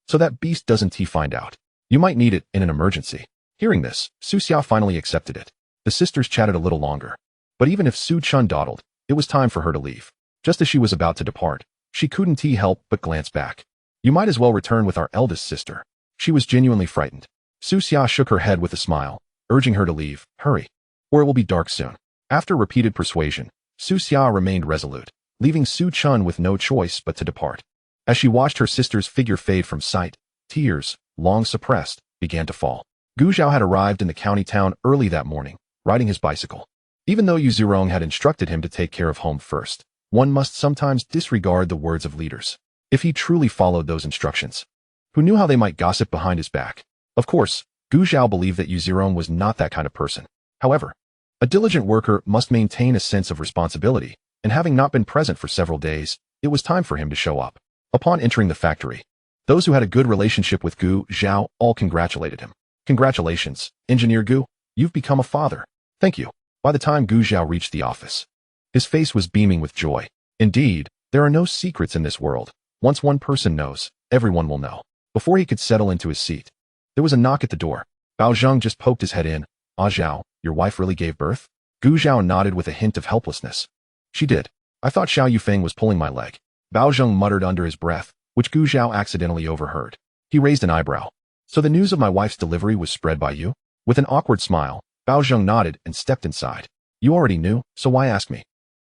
so that beast doesn't find out. You might need it in an emergency. Hearing this, Su Xia finally accepted it. The sisters chatted a little longer. But even if Su Chun dawdled, it was time for her to leave. Just as she was about to depart, she couldn't help but glance back. You might as well return with our eldest sister. She was genuinely frightened. Su Xia shook her head with a smile, urging her to leave. Hurry, or it will be dark soon. After repeated persuasion, Su Xia remained resolute, leaving Su Chun with no choice but to depart. As she watched her sister's figure fade from sight, tears, long suppressed, began to fall. Gu Zhao had arrived in the county town early that morning, riding his bicycle. Even though Yu Zirong had instructed him to take care of home first, one must sometimes disregard the words of leaders. If he truly followed those instructions, who knew how they might gossip behind his back? Of course, Gu Zhao believed that Yu Zirong was not that kind of person. However, a diligent worker must maintain a sense of responsibility, and having not been present for several days, it was time for him to show up. Upon entering the factory, those who had a good relationship with Gu Zhao all congratulated him. Congratulations, Engineer Gu, you've become a father. Thank you. By the time Gu Zhao reached the office, his face was beaming with joy. Indeed, there are no secrets in this world. Once one person knows, everyone will know. Before he could settle into his seat, there was a knock at the door. Bao Zheng just poked his head in. Ah Zhao, your wife really gave birth? Gu Zhao nodded with a hint of helplessness. She did. I thought Xiao Yufeng was pulling my leg. Bao Zheng muttered under his breath, which Gu Zhao accidentally overheard. He raised an eyebrow. So the news of my wife's delivery was spread by you? With an awkward smile, Bao Zheng nodded and stepped inside. You already knew, so why ask me?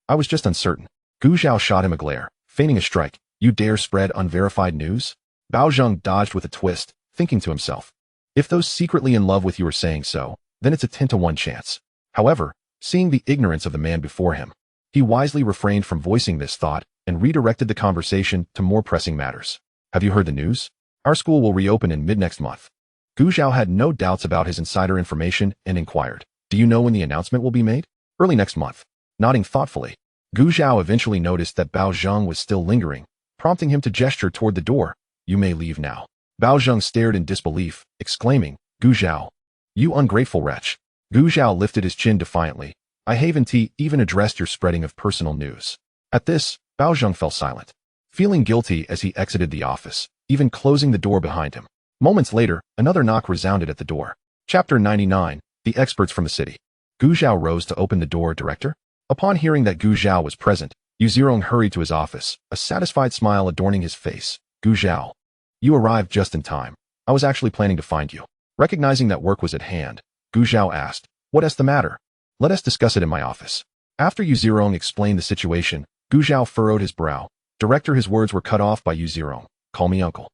I was just uncertain. Gu Zhao shot him a glare, feigning a strike. You dare spread unverified news? Bao Zheng dodged with a twist, thinking to himself. If those secretly in love with you are saying so, then it's a 10-to-1 chance. However, seeing the ignorance of the man before him, he wisely refrained from voicing this thought and redirected the conversation to more pressing matters. Have you heard the news? Our school will reopen in mid-next month. Gu Zhao had no doubts about his insider information and inquired, do you know when the announcement will be made? Early next month. Nodding thoughtfully, Gu Zhao eventually noticed that Bao Zheng was still lingering, prompting him to gesture toward the door. You may leave now. Bao Zheng stared in disbelief, exclaiming, Gu Zhao, you ungrateful wretch. Gu Zhao lifted his chin defiantly. I haven't even addressed your spreading of personal news. At this, Bao Zheng fell silent, feeling guilty as he exited the office, even closing the door behind him. Moments later, another knock resounded at the door. Chapter 99, The Experts from the City. Gu Zhao rose to open the door. Director? Upon hearing that Gu Zhao was present, Yu Zirong hurried to his office, a satisfied smile adorning his face. Gu Zhao, you arrived just in time. I was actually planning to find you. Recognizing that work was at hand, Gu Zhao asked, what is the matter? Let us discuss it in my office. After Yu Zirong explained the situation, Gu Zhao furrowed his brow. Director, his words were cut off by Yu Zirong. Call me uncle.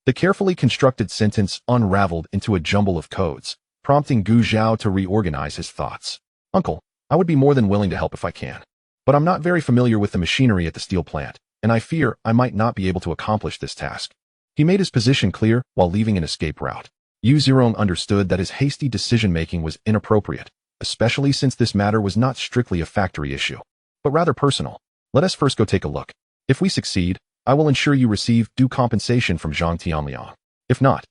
The carefully constructed sentence unraveled into a jumble of codes, prompting Gu Zhao to reorganize his thoughts. Uncle, I would be more than willing to help if I can. But I'm not very familiar with the machinery at the steel plant, and I fear I might not be able to accomplish this task. He made his position clear while leaving an escape route. Yu Zirong understood that his hasty decision-making was inappropriate, especially since this matter was not strictly a factory issue, but rather personal. Let us first go take a look. If we succeed, I will ensure you receive due compensation from Zhang Tianliang. If not,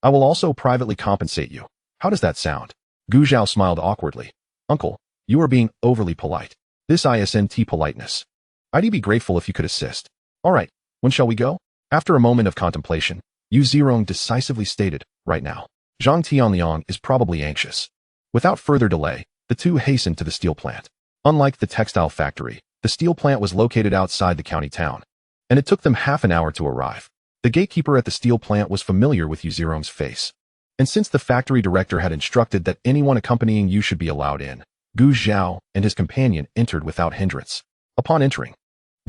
I will also privately compensate you. How does that sound? Gu Zhao smiled awkwardly. Uncle, you are being overly polite. This isn't politeness. I'd be grateful if you could assist. All right, when shall we go? After a moment of contemplation, Yu Zirong decisively stated, right now. Zhang Tianliang is probably anxious. Without further delay, the two hastened to the steel plant. Unlike the textile factory, the steel plant was located outside the county town, and it took them half an hour to arrive. The gatekeeper at the steel plant was familiar with Yu Zirong's face, and since the factory director had instructed that anyone accompanying Yu should be allowed in, Gu Zhao and his companion entered without hindrance. Upon entering,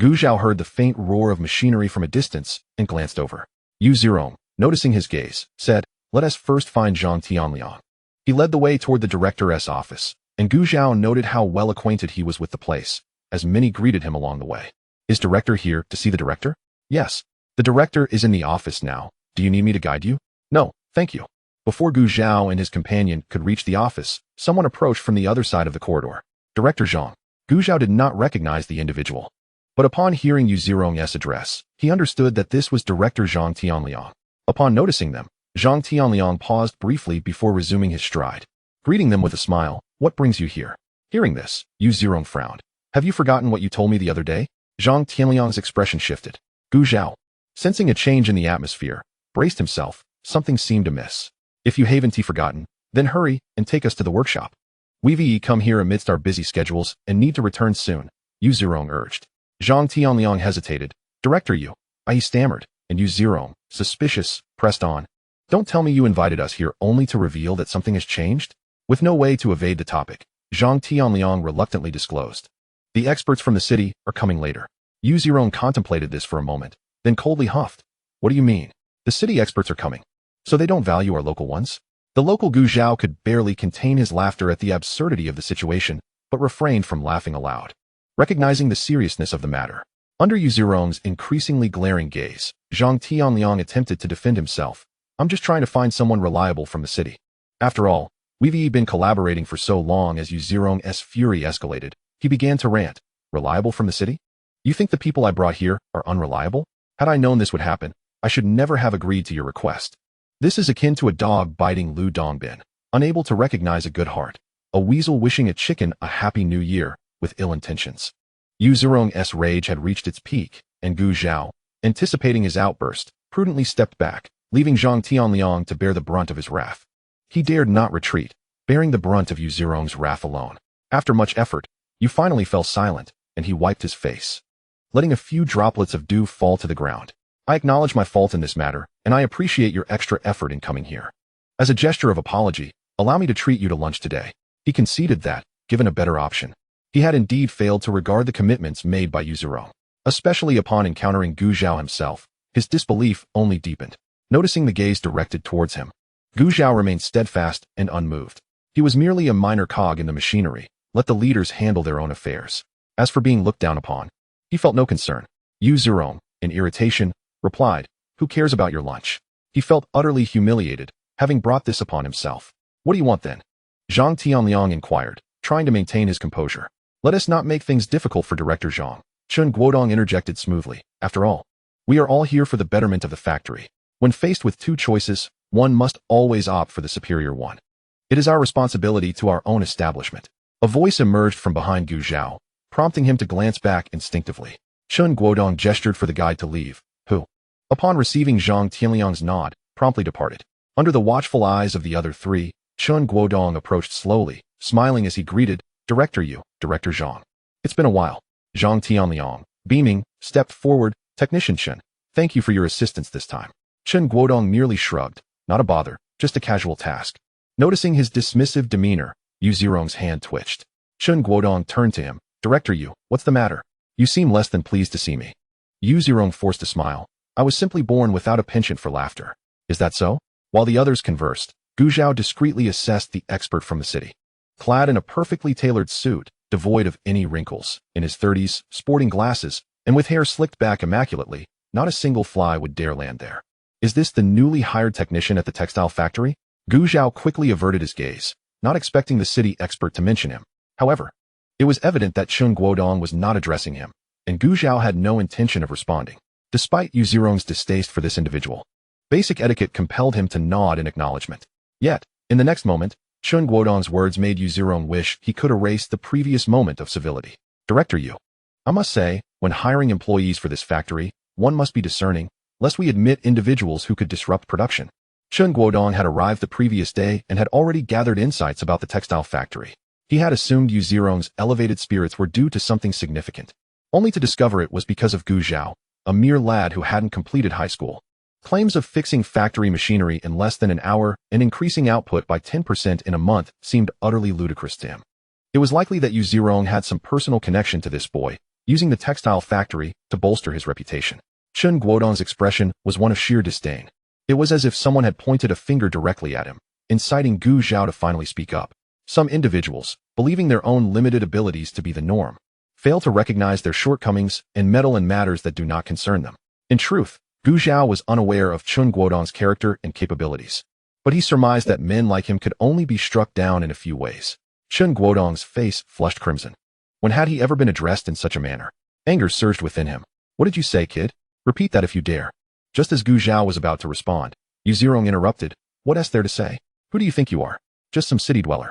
Gu Zhao heard the faint roar of machinery from a distance and glanced over. Yu Zirong, noticing his gaze, said, "Let us first find Zhang Tianliang." He led the way toward the director's office, and Gu Zhao noted how well acquainted he was with the place, as many greeted him along the way. Is director here to see the director? Yes. The director is in the office now. Do you need me to guide you? No, thank you. Before Gu Zhao and his companion could reach the office, someone approached from the other side of the corridor. Director Zhang. Gu Zhao did not recognize the individual, but upon hearing Yu Zirong's address, he understood that this was Director Zhang Tianliang. Upon noticing them, Zhang Tianliang paused briefly before resuming his stride. Greeting them with a smile, "What brings you here?" Hearing this, Yu Zirong frowned. "Have you forgotten what you told me the other day?" Zhang Tianliang's expression shifted. Gu Zhao, sensing a change in the atmosphere, braced himself. Something seemed amiss. "If you haven't forgotten, then hurry and take us to the workshop. We've come here amidst our busy schedules and need to return soon," Yu Zirong urged. Zhang Tianliang hesitated. "Director Yu," he stammered, and Yu Zirong, suspicious, pressed on. "Don't tell me you invited us here only to reveal that something has changed?" With no way to evade the topic, Zhang Tianliang reluctantly disclosed. "The experts from the city are coming later." Yu Zirong contemplated this for a moment, then coldly huffed. "What do you mean? The city experts are coming, so they don't value our local ones?" The local Gu Zhao could barely contain his laughter at the absurdity of the situation, but refrained from laughing aloud. Recognizing the seriousness of the matter, under Yu Zirong's increasingly glaring gaze, Zhang Tianliang attempted to defend himself. "I'm just trying to find someone reliable from the city. After all, we've been collaborating for so long." As Yu Zirong's fury escalated, he began to rant. "Reliable from the city? You think the people I brought here are unreliable? Had I known this would happen, I should never have agreed to your request." This is akin to a dog biting Lu Dongbin, unable to recognize a good heart, a weasel wishing a chicken a happy new year, with ill intentions. Yu Zirong's rage had reached its peak, and Gu Zhao, anticipating his outburst, prudently stepped back, leaving Zhang Tianliang to bear the brunt of his wrath. He dared not retreat, bearing the brunt of Yu Zirong's wrath alone. After much effort, Yu finally fell silent, and he wiped his face, letting a few droplets of dew fall to the ground. "I acknowledge my fault in this matter, and I appreciate your extra effort in coming here. As a gesture of apology, allow me to treat you to lunch today." He conceded that, given a better option, he had indeed failed to regard the commitments made by Yu Zirong. Especially upon encountering Gu Zhao himself, his disbelief only deepened. Noticing the gaze directed towards him, Gu Zhao remained steadfast and unmoved. He was merely a minor cog in the machinery. Let the leaders handle their own affairs. As for being looked down upon, he felt no concern. Yu Zirong, in irritation, replied, "Who cares about your lunch?" He felt utterly humiliated, having brought this upon himself. "What do you want then?" Zhang Tianliang inquired, trying to maintain his composure. "Let us not make things difficult for Director Zhang," Chen Guodong interjected smoothly. "After all, we are all here for the betterment of the factory. When faced with two choices, one must always opt for the superior one. It is our responsibility to our own establishment." A voice emerged from behind Gu Zhao, prompting him to glance back instinctively. Chen Guodong gestured for the guide to leave, who, upon receiving Zhang Tianliang's nod, promptly departed. Under the watchful eyes of the other three, Chen Guodong approached slowly, smiling as he greeted, "Director Yu, Director Zhang. It's been a while." Zhang Tianliang, beaming, stepped forward. "Technician Chen, thank you for your assistance this time." Chen Guodong merely shrugged. "Not a bother, just a casual task." Noticing his dismissive demeanor, Yu Zirong's hand twitched. Chen Guodong turned to him. "Director Yu, what's the matter? You seem less than pleased to see me." Yu Zirong forced a smile. "I was simply born without a penchant for laughter." "Is that so?" While the others conversed, Gu Zhao discreetly assessed the expert from the city. Clad in a perfectly tailored suit, devoid of any wrinkles, in his 30s, sporting glasses, and with hair slicked back immaculately, not a single fly would dare land there. "Is this the newly hired technician at the textile factory?" Gu Zhao quickly averted his gaze. not expecting the city expert to mention him. However, it was evident that Chen Guodong was not addressing him, and Gu Zhao had no intention of responding, despite Yu Zirong's distaste for this individual. Basic etiquette compelled him to nod in acknowledgement. Yet, in the next moment, Chen Guodong's words made Yu Zirong wish he could erase the previous moment of civility. Director Yu, I must say, when hiring employees for this factory, one must be discerning, lest we admit individuals who could disrupt production. Chen Guodong had arrived the previous day and had already gathered insights about the textile factory. He had assumed Yu Zirong's elevated spirits were due to something significant, only to discover it was because of Gu Zhao, a mere lad who hadn't completed high school. Claims of fixing factory machinery in less than an hour and increasing output by 10% in a month seemed utterly ludicrous to him. It was likely that Yu Zirong had some personal connection to this boy, using the textile factory to bolster his reputation. Chen Guodong's expression was one of sheer disdain. It was as if someone had pointed a finger directly at him, inciting Gu Zhao to finally speak up. Some individuals, believing their own limited abilities to be the norm, fail to recognize their shortcomings and meddle in matters that do not concern them. In truth, Gu Zhao was unaware of Chen Guodong's character and capabilities, but he surmised that men like him could only be struck down in a few ways. Chen Guodong's face flushed crimson. When had he ever been addressed in such a manner? Anger surged within him. What did you say, kid? Repeat that if you dare. Just as Gu Zhao was about to respond, Yu Zirong interrupted. What is there to say? Who do you think you are? Just some city dweller.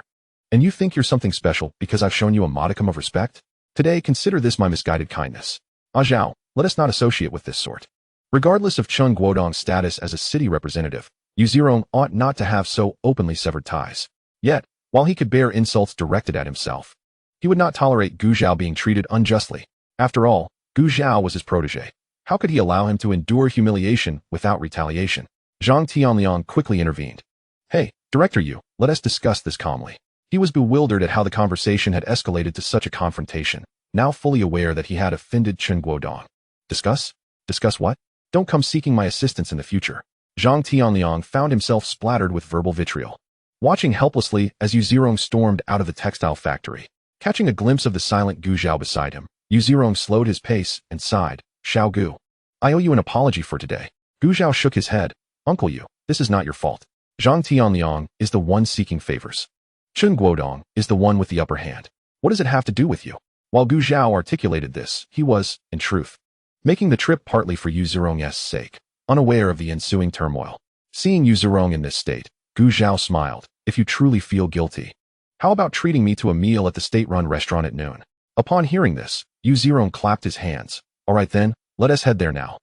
And you think you're something special because I've shown you a modicum of respect? Today, consider this my misguided kindness. Zhao, let us not associate with this sort. Regardless of Chen Guodong's status as a city representative, Yu Zirong ought not to have so openly severed ties. Yet, while he could bear insults directed at himself, he would not tolerate Gu Zhao being treated unjustly. After all, Gu Zhao was his protege. How could he allow him to endure humiliation without retaliation? Zhang Tianliang quickly intervened. Hey, Director Yu, let us discuss this calmly. He was bewildered at how the conversation had escalated to such a confrontation, now fully aware that he had offended Chen Guodong. Discuss? Discuss what? Don't come seeking my assistance in the future. Zhang Tianliang found himself splattered with verbal vitriol. Watching helplessly as Yu Zirong stormed out of the textile factory, catching a glimpse of the silent Gu Zhao beside him, Yu Zirong slowed his pace and sighed. Xiao Gu, I owe you an apology for today. Gu Zhao shook his head. Uncle Yu, this is not your fault. Zhang Tianliang is the one seeking favors. Chen Guodong is the one with the upper hand. What does it have to do with you? While Gu Zhao articulated this, he was, in truth, making the trip partly for Yu Zirong's sake, unaware of the ensuing turmoil. Seeing Yu Zirong in this state, Gu Zhao smiled. If you truly feel guilty, how about treating me to a meal at the state-run restaurant at noon? Upon hearing this, Yu Zirong clapped his hands. All right then, let us head there now.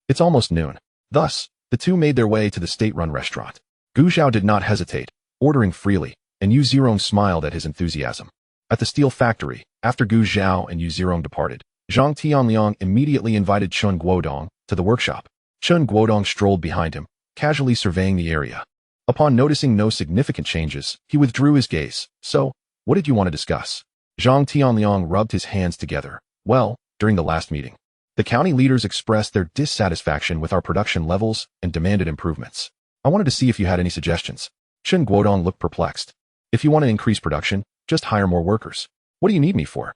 It's almost noon. Thus, the two made their way to the state-run restaurant. Gu Zhao did not hesitate, ordering freely, and Yu Zirong smiled at his enthusiasm. At the steel factory, after Gu Zhao and Yu Zirong departed, Zhang Tianliang immediately invited Chen Guodong to the workshop. Chen Guodong strolled behind him, casually surveying the area. Upon noticing no significant changes, he withdrew his gaze. So, what did you want to discuss? Zhang Tianliang rubbed his hands together. Well, during the last meeting, the county leaders expressed their dissatisfaction with our production levels and demanded improvements. I wanted to see if you had any suggestions. Chen Guodong looked perplexed. If you want to increase production, just hire more workers. What do you need me for?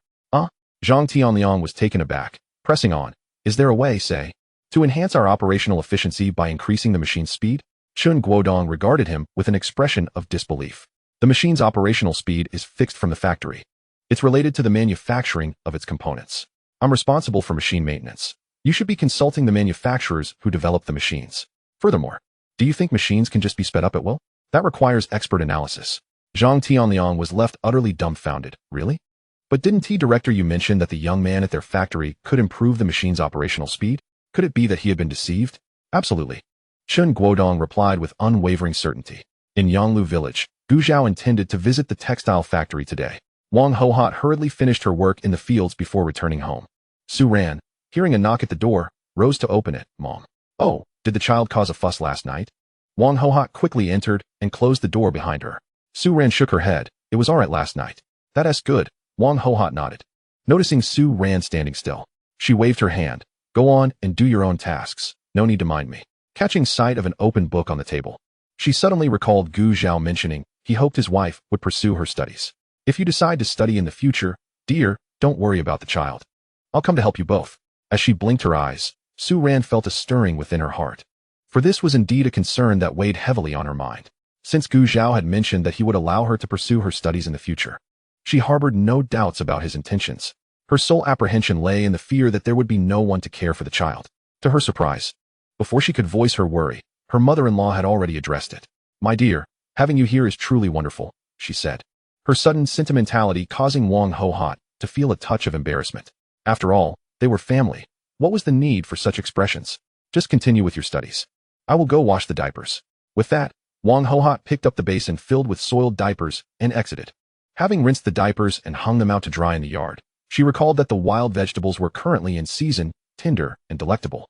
Zhang Tianliang was taken aback, pressing on. Is there a way, say, to enhance our operational efficiency by increasing the machine's speed? Chen Guodong regarded him with an expression of disbelief. The machine's operational speed is fixed from the factory. It's related to the manufacturing of its components. I'm responsible for machine maintenance. You should be consulting the manufacturers who develop the machines. Furthermore, do you think machines can just be sped up at will? That requires expert analysis. Zhang Tianliang was left utterly dumbfounded. Really? But didn't Director Yu mention that the young man at their factory could improve the machine's operational speed? Could it be that he had been deceived? Absolutely. Chen Guodong replied with unwavering certainty. In Yanglu village, Gu Zhao intended to visit the textile factory today. Wang Hohot hurriedly finished her work in the fields before returning home. Su Ran, hearing a knock at the door, rose to open it. Mom. Oh, did the child cause a fuss last night? Wang Hohot quickly entered and closed the door behind her. Su Ran shook her head. It was all right last night. That's good. Wang Hohot nodded. Noticing Su Ran standing still, she waved her hand. Go on and do your own tasks. No need to mind me. Catching sight of an open book on the table, she suddenly recalled Gu Zhao mentioning he hoped his wife would pursue her studies. If you decide to study in the future, dear, don't worry about the child. I'll come to help you both. As she blinked her eyes, Su Ran felt a stirring within her heart. For this was indeed a concern that weighed heavily on her mind. since Gu Zhao had mentioned that he would allow her to pursue her studies in the future. She harbored no doubts about his intentions. Her sole apprehension lay in the fear that there would be no one to care for the child. To her surprise, before she could voice her worry, her mother-in-law had already addressed it. "My dear, having you here is truly wonderful," she said, her sudden sentimentality causing Wang Hohat to feel a touch of embarrassment. After all, they were family. What was the need for such expressions? "Just continue with your studies. I will go wash the diapers." With that, Wang Hohat picked up the basin filled with soiled diapers and exited. Having rinsed the diapers and hung them out to dry in the yard, she recalled that the wild vegetables were currently in season, tender, and delectable.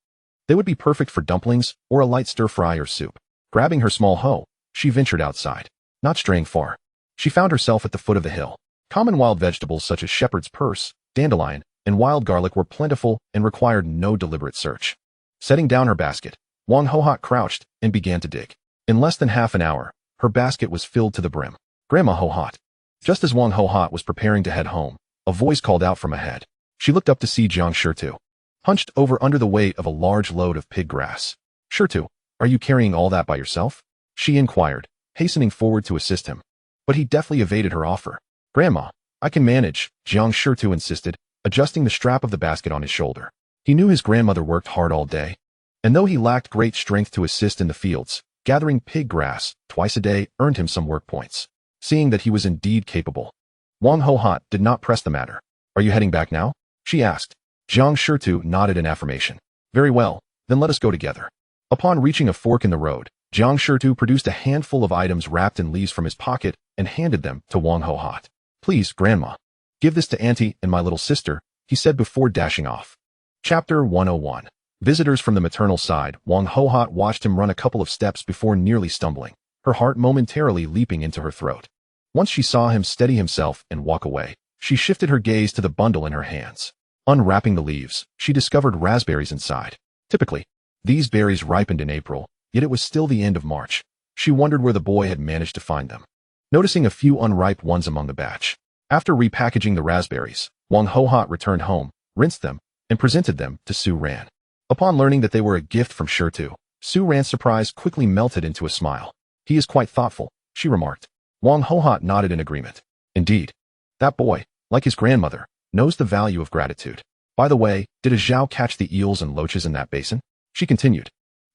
They would be perfect for dumplings or a light stir-fry or soup. Grabbing her small hoe, she ventured outside. Not straying far, she found herself at the foot of the hill. Common wild vegetables such as shepherd's purse, dandelion, and wild garlic were plentiful and required no deliberate search. Setting down her basket, Wang Hohat crouched and began to dig. In less than half an hour, her basket was filled to the brim. "Grandma Hohat." Just as Wang Hohat was preparing to head home, a voice called out from ahead. She looked up to see Jiang Shirtu, hunched over under the weight of a large load of pig grass. "Shirtu, are you carrying all that by yourself?" she inquired, hastening forward to assist him. But he deftly evaded her offer. "Grandma, I can manage," Jiang Shirtu insisted, adjusting the strap of the basket on his shoulder. He knew his grandmother worked hard all day, and though he lacked great strength to assist in the fields, gathering pig grass twice a day earned him some work points. Seeing that he was indeed capable, Wang Hohat did not press the matter. "Are you heading back now?" she asked. Jiang Shirtu nodded in affirmation. "Very well, then let us go together." Upon reaching a fork in the road, Jiang Shirtu produced a handful of items wrapped in leaves from his pocket and handed them to Wang Hohat. "Please, Grandma, give this to Auntie and my little sister," he said before dashing off. Chapter 101. Visitors from the maternal side. Wang Hohat watched him run a couple of steps before nearly stumbling, her heart momentarily leaping into her throat. Once she saw him steady himself and walk away, she shifted her gaze to the bundle in her hands. Unwrapping the leaves, she discovered raspberries inside. Typically, these berries ripened in April, yet it was still the end of March. She wondered where the boy had managed to find them. Noticing a few unripe ones among the batch, after repackaging the raspberries, Wang Hohat returned home, rinsed them, and presented them to Su Ran. Upon learning that they were a gift from Shirtu, Su Ran's surprise quickly melted into a smile. "He is quite thoughtful," she remarked. Wang Hohat nodded in agreement. Indeed, that boy, like his grandmother, knows the value of gratitude. "By the way, did a Zhao catch the eels and loaches in that basin?" she continued.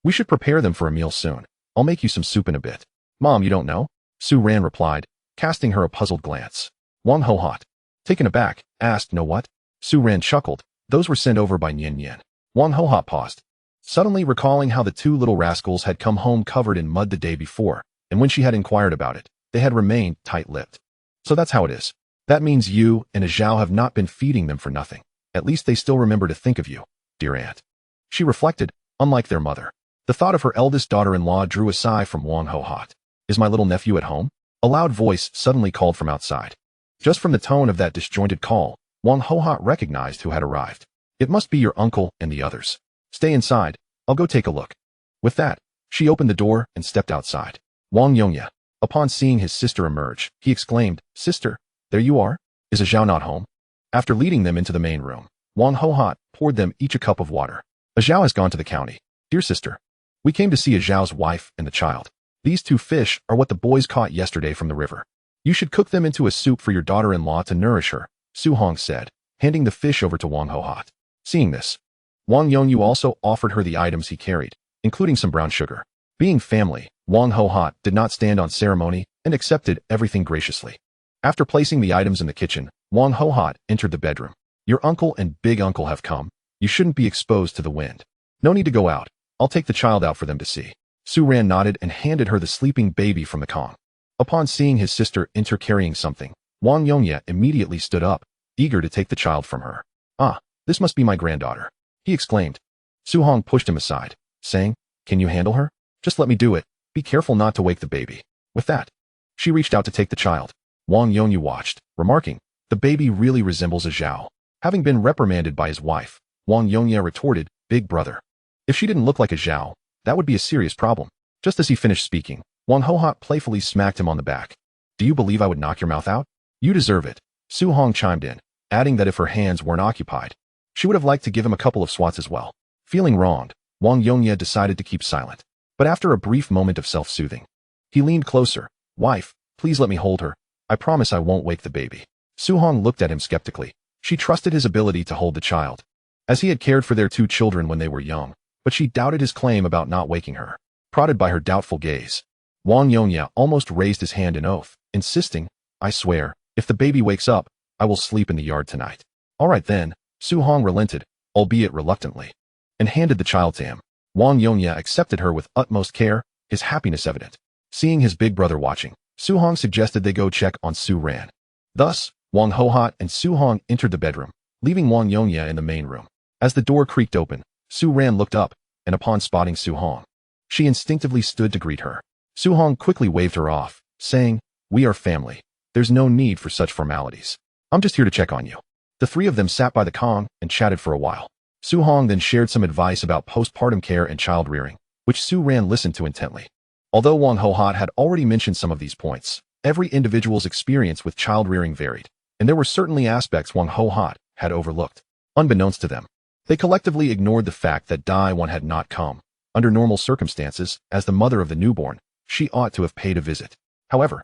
"We should prepare them for a meal soon. I'll make you some soup in a bit." "Mom, you don't know?" Su Ran replied, casting her a puzzled glance. Wang Hohat, taken aback, asked, "No what?" Su Ran chuckled. "Those were sent over by Nian Nian." Wang Hohat paused, suddenly recalling how the two little rascals had come home covered in mud the day before, and when she had inquired about it, they had remained tight-lipped. "So that's how it is. That means you and a Zhao have not been feeding them for nothing. At least they still remember to think of you, dear aunt." She reflected, unlike their mother. The thought of her eldest daughter-in-law drew a sigh from Wang Hohat. "Is my little nephew at home?" A loud voice suddenly called from outside. Just from the tone of that disjointed call, Wang Hohat recognized who had arrived. "It must be your uncle and the others. Stay inside, I'll go take a look." With that, she opened the door and stepped outside. Wang Yongye, upon seeing his sister emerge, he exclaimed, "Sister, there you are? Is a Zhao not home?" After leading them into the main room, Wang Hohat poured them each a cup of water. "A Zhao has gone to the county. Dear sister, we came to see a Zhao's wife and the child. These two fish are what the boys caught yesterday from the river. You should cook them into a soup for your daughter-in-law to nourish her," Su Hong said, handing the fish over to Wang Hohat. Seeing this, Wang Yongyu also offered her the items he carried, including some brown sugar. Being family, Wang Hohat did not stand on ceremony and accepted everything graciously. After placing the items in the kitchen, Wang Hohat entered the bedroom. "Your uncle and big uncle have come. You shouldn't be exposed to the wind. No need to go out. I'll take the child out for them to see." Su Ran nodded and handed her the sleeping baby from the Kong. Upon seeing his sister enter carrying something, Wang Yongye immediately stood up, eager to take the child from her. "Ah, this must be my granddaughter," he exclaimed. Su Hong pushed him aside, saying, "Can you handle her? Just let me do it. Be careful not to wake the baby." With that, she reached out to take the child. Wang Yongyu watched, remarking, "The baby really resembles a Zhao." Having been reprimanded by his wife, Wang Yongye retorted, "Big brother. If she didn't look like a Zhao, that would be a serious problem." Just as he finished speaking, Wang Hohat playfully smacked him on the back. "Do you believe I would knock your mouth out? You deserve it." Su Hong chimed in, adding that if her hands weren't occupied, she would have liked to give him a couple of swats as well. Feeling wronged, Wang Yongye decided to keep silent. But after a brief moment of self-soothing, He leaned closer. Wife, please let me hold her. I promise I won't wake the baby. Su Hong looked at him skeptically. She trusted his ability to hold the child, as he had cared for their 2 children when they were young, but she doubted his claim about not waking her. Prodded by her doubtful gaze, Wang Yongya almost raised his hand in oath, insisting, I swear, if the baby wakes up, I will sleep in the yard tonight. All right then, Su Hong relented, albeit reluctantly, and handed the child to him. Wang Yongya accepted her with utmost care, his happiness evident. Seeing his big brother watching, Su Hong suggested they go check on Su Ran. Thus, Wang Hohat and Su Hong entered the bedroom, leaving Wang Yongya in the main room. As the door creaked open, Su Ran looked up, and upon spotting Su Hong, she instinctively stood to greet her. Su Hong quickly waved her off, saying, We are family. There's no need for such formalities. I'm just here to check on you. The 3 of them sat by the Kong and chatted for a while. Su Hong then shared some advice about postpartum care and child rearing, which Su Ran listened to intently. Although Wang Hohat had already mentioned some of these points, every individual's experience with child rearing varied, and there were certainly aspects Wang Hohat had overlooked. Unbeknownst to them, they collectively ignored the fact that Dai Wan had not come. Under normal circumstances, as the mother of the newborn, she ought to have paid a visit. However,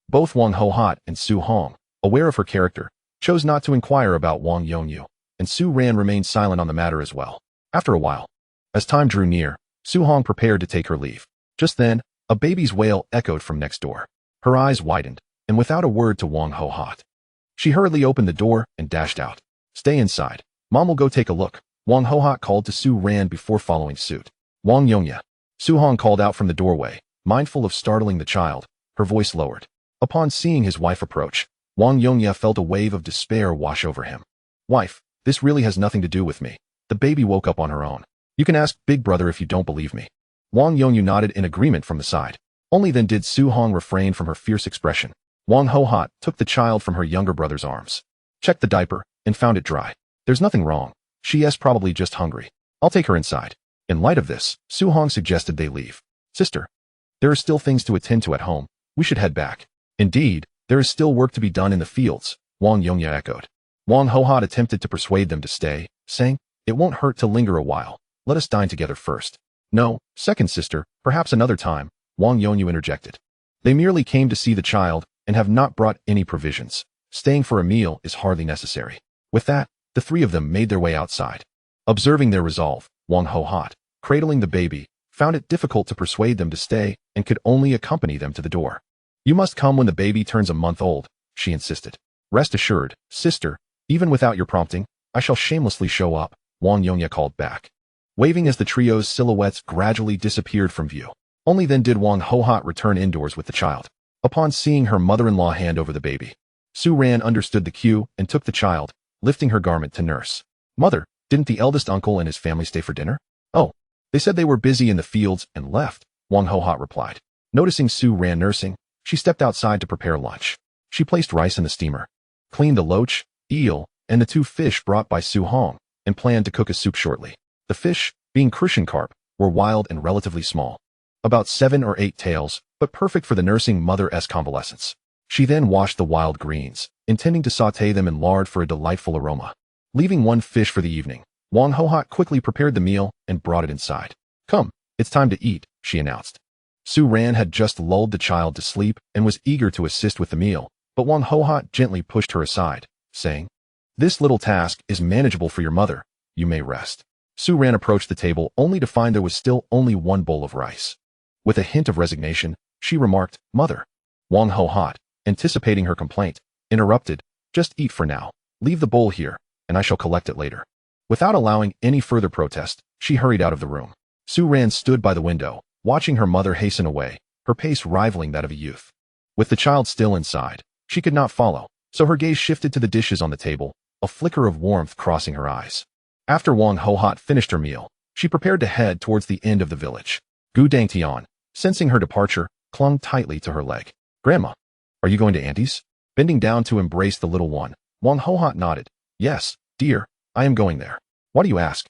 both Wang Hohat and Su Hong, aware of her character, chose not to inquire about Wang Yongyu, and Su Ran remained silent on the matter as well. After a while, as time drew near, Su Hong prepared to take her leave. Just then, a baby's wail echoed from next door. Her eyes widened, and without a word to Wang Hohat, she hurriedly opened the door and dashed out. Stay inside. Mom will go take a look, Wang Hohat called to Su Ran before following suit. Wang Yongya. Su Hong called out from the doorway, mindful of startling the child, her voice lowered. Upon seeing his wife approach, Wang Yongya felt a wave of despair wash over him. Wife, this really has nothing to do with me. The baby woke up on her own. You can ask Big Brother if you don't believe me. Wang Yongyu nodded in agreement from the side. Only then did Su Hong refrain from her fierce expression. Wang Hohat took the child from her younger brother's arms, checked the diaper, and found it dry. There's nothing wrong. She's probably just hungry. I'll take her inside. In light of this, Su Hong suggested they leave. Sister, there are still things to attend to at home. We should head back. Indeed, there is still work to be done in the fields, Wang Yongya echoed. Wang Hohat attempted to persuade them to stay, saying, It won't hurt to linger a while. Let us dine together first. No, second sister, perhaps another time, Wang Yongyu interjected. They merely came to see the child and have not brought any provisions. Staying for a meal is hardly necessary. With that, the 3 of them made their way outside. Observing their resolve, Wang Hohat, cradling the baby, found it difficult to persuade them to stay and could only accompany them to the door. You must come when the baby turns a month old, she insisted. Rest assured, sister, even without your prompting, I shall shamelessly show up, Wang Yongya called back, waving as the trio's silhouettes gradually disappeared from view. Only then did Wang Hohat return indoors with the child. Upon seeing her mother-in-law hand over the baby, Su Ran understood the cue and took the child, lifting her garment to nurse. Mother, didn't the eldest uncle and his family stay for dinner? Oh, they said they were busy in the fields and left, Wang Hohat replied. Noticing Su Ran nursing, she stepped outside to prepare lunch. She placed rice in the steamer, cleaned the loach, eel, and the 2 fish brought by Su Hong, and planned to cook a soup shortly. The fish, being crucian carp, were wild and relatively small. About 7 or 8 tails, but perfect for the nursing mother-esque convalescence. She then washed the wild greens, intending to sauté them in lard for a delightful aroma. Leaving 1 fish for the evening, Wang Hohat quickly prepared the meal and brought it inside. Come, it's time to eat, she announced. Su Ran had just lulled the child to sleep and was eager to assist with the meal, but Wang Hohat gently pushed her aside, saying, This little task is manageable for your mother. You may rest. Su Ran approached the table only to find there was still only 1 bowl of rice. With a hint of resignation, she remarked, Mother. Wang Hohat, anticipating her complaint, interrupted, Just eat for now. Leave the bowl here, and I shall collect it later. Without allowing any further protest, she hurried out of the room. Su Ran stood by the window, watching her mother hasten away, her pace rivaling that of a youth. With the child still inside, she could not follow, so her gaze shifted to the dishes on the table, a flicker of warmth crossing her eyes. After Wang Hohat finished her meal, she prepared to head towards the end of the village. Gu Dangtian, sensing her departure, clung tightly to her leg. Grandma, are you going to Auntie's? Bending down to embrace the little one, Wang Hohat nodded. Yes, dear, I am going there. Why do you ask?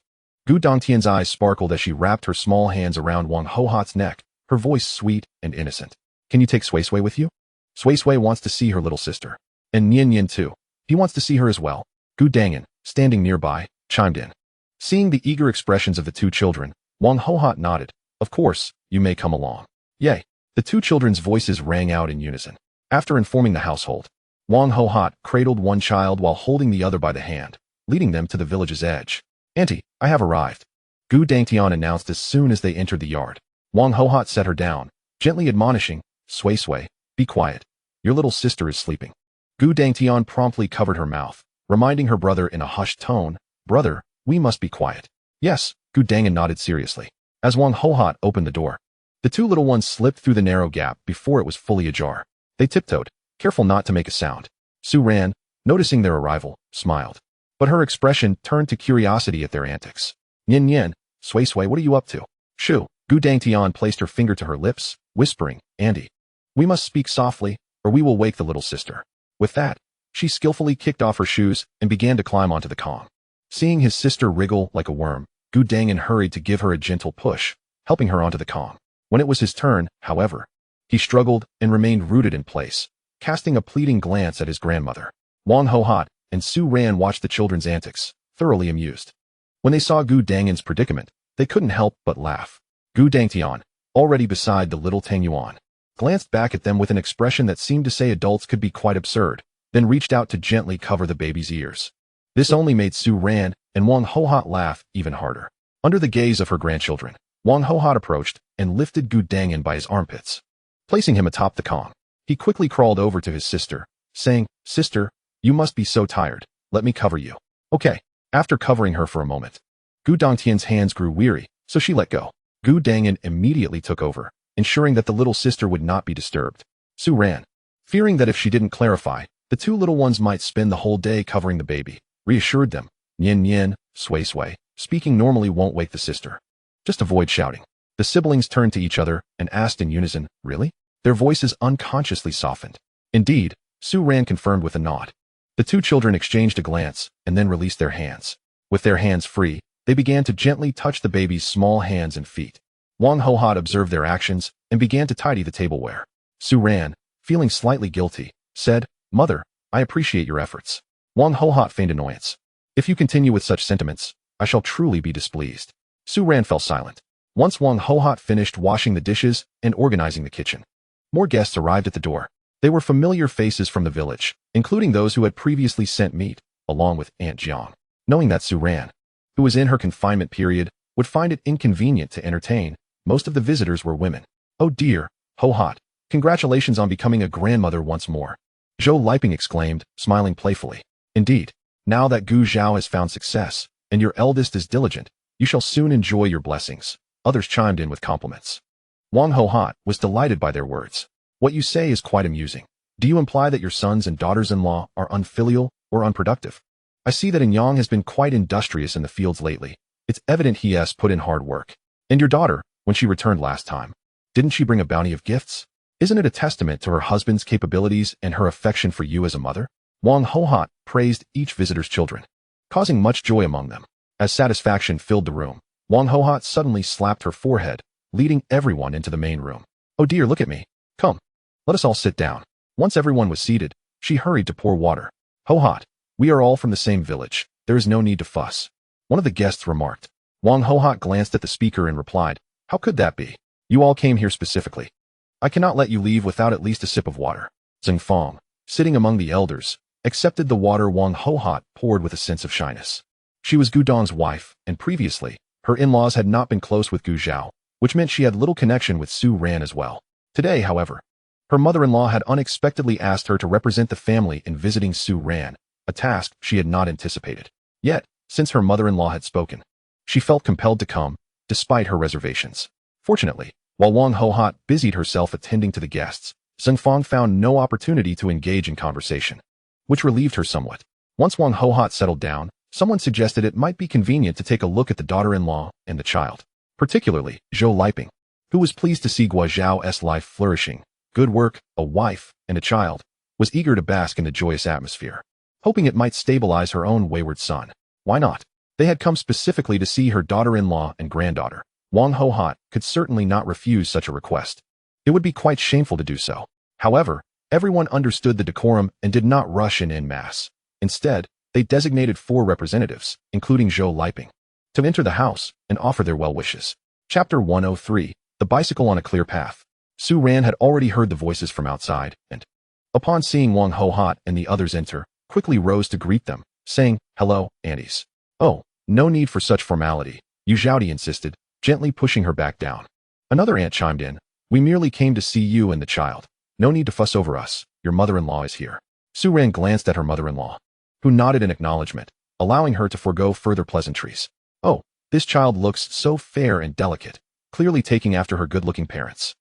Gu Dongtian's eyes sparkled as she wrapped her small hands around Wang Hohat's neck, her voice sweet and innocent. Can you take Sui Sui with you? Sui Sui wants to see her little sister. And Nian Nian too. He wants to see her as well. Gu Dangan, standing nearby, chimed in. Seeing the eager expressions of the 2 children, Wang Hohat nodded. Of course, you may come along. Yay. The two children's voices rang out in unison. After informing the household, Wang Hohat cradled one child while holding the other by the hand, leading them to the village's edge. "Auntie, I have arrived," Gu Dangtian announced as soon as they entered the yard. Wang Hohat set her down, gently admonishing, Sway, be quiet. Your little sister is sleeping." Gu Dangtian promptly covered her mouth, reminding her brother in a hushed tone, "Brother, we must be quiet." "Yes," Gu Dangan nodded seriously. As Wang Hohat opened the door, the two little ones slipped through the narrow gap before it was fully ajar. They tiptoed, careful not to make a sound. Su Ran, noticing their arrival, smiled. But her expression turned to curiosity at their antics. "Nian, Sway, what are you up to?" "Shoo." Gu Dangtian placed her finger to her lips, whispering, "Andy, we must speak softly, or we will wake the little sister." With that, she skillfully kicked off her shoes and began to climb onto the Kong. Seeing his sister wriggle like a worm, Gu Dangan hurried to give her a gentle push, helping her onto the Kong. When it was his turn, however, he struggled and remained rooted in place, casting a pleading glance at his grandmother. Wang Hohat and Su Ran watched the children's antics, thoroughly amused. When they saw Gu Dangan's predicament, they couldn't help but laugh. Gu Dangtian, already beside the little Tang Yuan, glanced back at them with an expression that seemed to say adults could be quite absurd, then reached out to gently cover the baby's ears. This only made Su Ran and Wang Hohat laugh even harder. Under the gaze of her grandchildren, Wang Hohat approached and lifted Gu Dangan by his armpits. Placing him atop the Kong, he quickly crawled over to his sister, saying, "Sister, you must be so tired. Let me cover you." "Okay." After covering her for a moment, Gu Dangtian's hands grew weary, so she let go. Gu Dangan immediately took over, ensuring that the little sister would not be disturbed. Su Ran, fearing that if she didn't clarify, the two little ones might spend the whole day covering the baby, reassured them, Nian, Sway, speaking normally won't wake the sister. Just avoid shouting." The siblings turned to each other and asked in unison, "Really?" Their voices unconsciously softened. "Indeed," Su Ran confirmed with a nod. The two children exchanged a glance and then released their hands. With their hands free, they began to gently touch the baby's small hands and feet. Wang Hohat observed their actions and began to tidy the tableware. Su Ran, feeling slightly guilty, said, "Mother, I appreciate your efforts." Wang Hohat feigned annoyance. "If you continue with such sentiments, I shall truly be displeased." Su Ran fell silent. Once Wang Hohat finished washing the dishes and organizing the kitchen, more guests arrived at the door. They were familiar faces from the village, including those who had previously sent meat, along with Aunt Jiang. Knowing that Su Ran, who was in her confinement period, would find it inconvenient to entertain, most of the visitors were women. "Oh dear, Hohat, congratulations on becoming a grandmother once more," Zhou Liping exclaimed, smiling playfully. "Indeed, now that Gu Zhao has found success, and your eldest is diligent, you shall soon enjoy your blessings." Others chimed in with compliments. Wang Hohat was delighted by their words. "What you say is quite amusing. Do you imply that your sons and daughters-in-law are unfilial or unproductive? I see that Yang has been quite industrious in the fields lately. It's evident he has put in hard work. And your daughter, when she returned last time, didn't she bring a bounty of gifts? Isn't it a testament to her husband's capabilities and her affection for you as a mother?" Wang Hohat praised each visitor's children, causing much joy among them. As satisfaction filled the room, Wang Hohat suddenly slapped her forehead, leading everyone into the main room. "Oh dear, look at me. Come, let us all sit down." Once everyone was seated, she hurried to pour water. "Hohat, we are all from the same village. There is no need to fuss," one of the guests remarked. Wang Hohat glanced at the speaker and replied, "How could that be? You all came here specifically. I cannot let you leave without at least a sip of water." Zheng Fong, sitting among the elders, accepted the water Wang Hohat poured with a sense of shyness. She was Gu Dong's wife, and previously, her in-laws had not been close with Gu Zhao, which meant she had little connection with Su Ran as well. Today, however, her mother-in-law had unexpectedly asked her to represent the family in visiting Su Ran, a task she had not anticipated. Yet, since her mother-in-law had spoken, she felt compelled to come, despite her reservations. Fortunately, while Wang Hohat busied herself attending to the guests, Zheng Fong found no opportunity to engage in conversation, which relieved her somewhat. Once Wang Hohat settled down, someone suggested it might be convenient to take a look at the daughter-in-law and the child, particularly Zhou Liping, who was pleased to see Guo Zhao's life flourishing. Good work, a wife, and a child, was eager to bask in the joyous atmosphere, hoping it might stabilize her own wayward son. Why not? They had come specifically to see her daughter-in-law and granddaughter. Wang Hohat could certainly not refuse such a request. It would be quite shameful to do so. However, everyone understood the decorum and did not rush in masse. Instead, they designated 4 representatives, including Zhou Liping, to enter the house and offer their well wishes. Chapter 103, The Bicycle on a Clear Path. Su Ran had already heard the voices from outside, and, upon seeing Wang Hohat and the others enter, quickly rose to greet them, saying, "Hello, aunties." "Oh, no need for such formality," Yu Zhaodi insisted, gently pushing her back down. Another aunt chimed in, "We merely came to see you and the child. No need to fuss over us. Your mother-in-law is here." Su Ran glanced at her mother-in-law, who nodded in acknowledgement, allowing her to forego further pleasantries. "Oh, this child looks so fair and delicate, clearly taking after her good-looking parents,"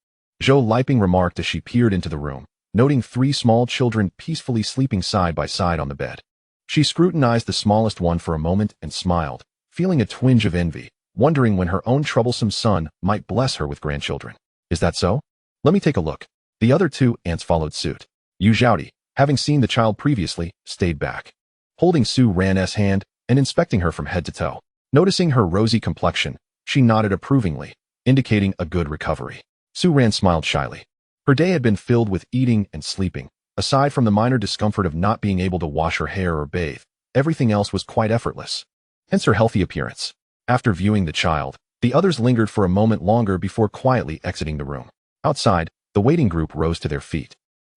Zhao Liping remarked as she peered into the room, noting 3 small children peacefully sleeping side by side on the bed. She scrutinized the smallest one for a moment and smiled, feeling a twinge of envy, wondering when her own troublesome son might bless her with grandchildren. "Is that so? Let me take a look." The other 2 aunts followed suit. Yu Zhaodi, having seen the child previously, stayed back, holding Su Ran's hand and inspecting her from head to toe. Noticing her rosy complexion, she nodded approvingly, indicating a good recovery. Su Ran smiled shyly. Her day had been filled with eating and sleeping. Aside from the minor discomfort of not being able to wash her hair or bathe, everything else was quite effortless. Hence her healthy appearance. After viewing the child, the others lingered for a moment longer before quietly exiting the room. Outside, the waiting group rose to their feet,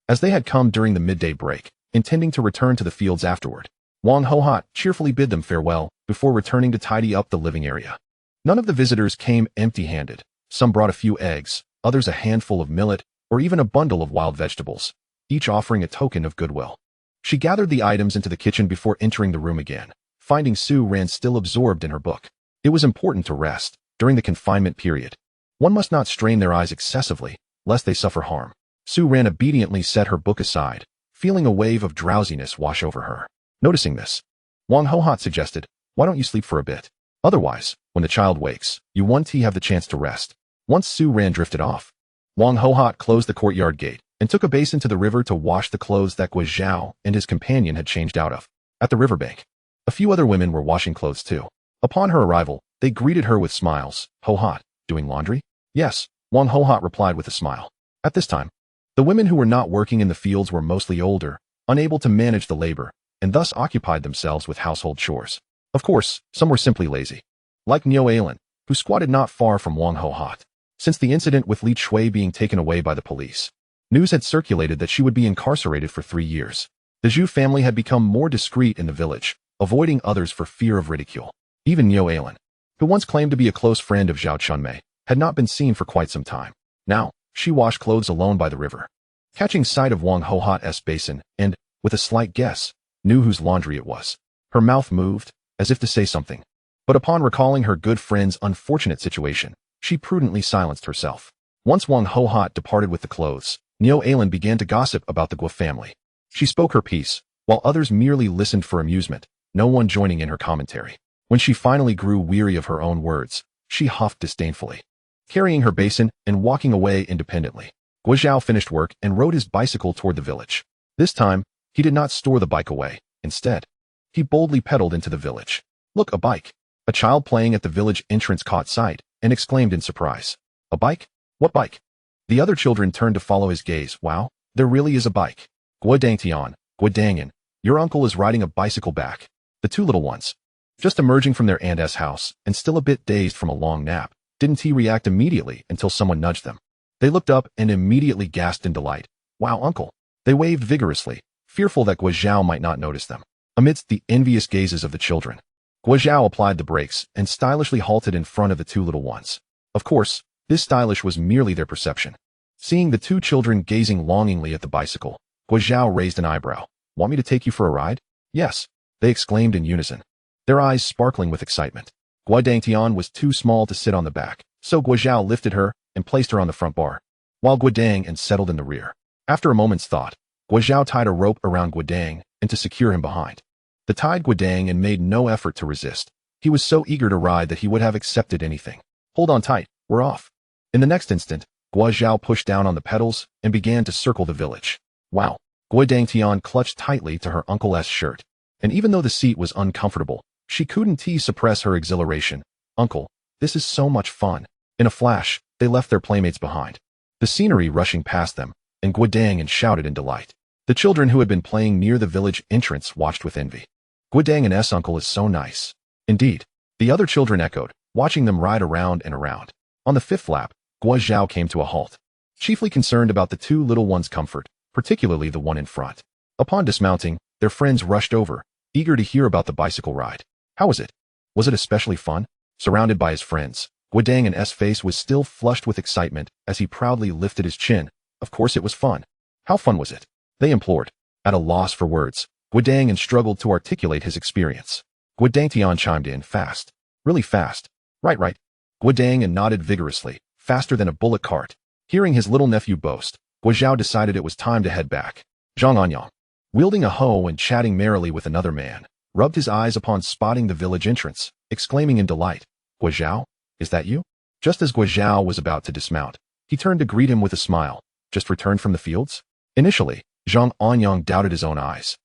as they had come during the midday break, intending to return to the fields afterward. Wang Hohat cheerfully bid them farewell before returning to tidy up the living area. None of the visitors came empty-handed. Some brought a few eggs, others a handful of millet, or even a bundle of wild vegetables, each offering a token of goodwill. She gathered the items into the kitchen before entering the room again, finding Su Ran still absorbed in her book. It was important to rest during the confinement period. One must not strain their eyes excessively, lest they suffer harm. Su Ran obediently set her book aside, feeling a wave of drowsiness wash over her. Noticing this, Wang Hohat suggested, "Why don't you sleep for a bit? Otherwise, when the child wakes, you won't have the chance to rest." Once Su Ran drifted off, Wang Hohat closed the courtyard gate and took a basin to the river to wash the clothes that Guo Zhao and his companion had changed out of. At the riverbank, a few other women were washing clothes too. Upon her arrival, they greeted her with smiles. "Hohat, doing laundry?" "Yes," Wang Hohat replied with a smile. At this time, the women who were not working in the fields were mostly older, unable to manage the labor, and thus occupied themselves with household chores. Of course, some were simply lazy, like Niu Ailan, who squatted not far from Wang Hohat. Since the incident with Li Shui being taken away by the police, news had circulated that she would be incarcerated for 3 years. The Zhu family had become more discreet in the village, avoiding others for fear of ridicule. Even Niu Ailan, who once claimed to be a close friend of Zhao Chunmei, had not been seen for quite some time. Now, she washed clothes alone by the river. Catching sight of Wang Hohat's basin and, with a slight guess, knew whose laundry it was. Her mouth moved, as if to say something. But upon recalling her good friend's unfortunate situation, she prudently silenced herself. Once Wang Hohat departed with the clothes, Niu Ailan began to gossip about the Guo family. She spoke her piece, while others merely listened for amusement, no one joining in her commentary. When she finally grew weary of her own words, she huffed disdainfully, carrying her basin and walking away independently. Guo Zhao finished work and rode his bicycle toward the village. This time, he did not store the bike away. Instead, he boldly pedaled into the village. "Look, a bike." A child playing at the village entrance caught sight and exclaimed in surprise. "A bike? What bike?" The other children turned to follow his gaze. "Wow, there really is a bike. Guo Dangtian, Guo Dangan, your uncle is riding a bicycle back." The 2 little ones, just emerging from their aunt's house and still a bit dazed from a long nap, didn't react immediately until someone nudged them. They looked up and immediately gasped in delight. "Wow, uncle." They waved vigorously, fearful that Guo Zhao might not notice them. Amidst the envious gazes of the children, Guo Zhao applied the brakes and stylishly halted in front of the 2 little ones. Of course, this stylish was merely their perception. Seeing the 2 children gazing longingly at the bicycle, Guo Zhao raised an eyebrow. "Want me to take you for a ride?" "Yes," they exclaimed in unison, their eyes sparkling with excitement. Guo Dangtian was too small to sit on the back, so Guo Zhao lifted her and placed her on the front bar, while Guo Dang and settled in the rear. After a moment's thought, Guo Zhao tied a rope around Guo Dang and to secure him behind. The tied Guo Dang and made no effort to resist. He was so eager to ride that he would have accepted anything. "Hold on tight, we're off." In the next instant, Guo Zhao pushed down on the pedals and began to circle the village. Wow! Guo Dangtian clutched tightly to her uncle's shirt, and even though the seat was uncomfortable, she couldn't suppress her exhilaration. "Uncle, this is so much fun." In a flash, they left their playmates behind, the scenery rushing past them, and Guo Dang and shouted in delight. The children who had been playing near the village entrance watched with envy. "Guo Dang and S uncle is so nice." Indeed, the other children echoed, watching them ride around and around. On the 5th lap, Guo Zhao came to a halt. chiefly concerned about the two little ones' comfort, particularly the one in front. Upon dismounting, their friends rushed over, eager to hear about the bicycle ride. How was it? Was it especially fun? Surrounded by his friends, Guodang's face was still flushed with excitement as he proudly lifted his chin. Of course it was fun. How fun was it? They implored. At a loss for words, Guodang struggled to articulate his experience. Guodangtian chimed in fast. Really fast. Right. Guodang nodded vigorously, faster than a bullock cart. Hearing his little nephew boast, Guozhao decided it was time to head back. Zhang Anyang, wielding a hoe and chatting merrily with another man, rubbed his eyes upon spotting the village entrance, exclaiming in delight, Guozhao, is that you? Just as Guozhao was about to dismount, he turned to greet him with a smile. Just returned from the fields? Initially, Zhang Anyang doubted his own eyes.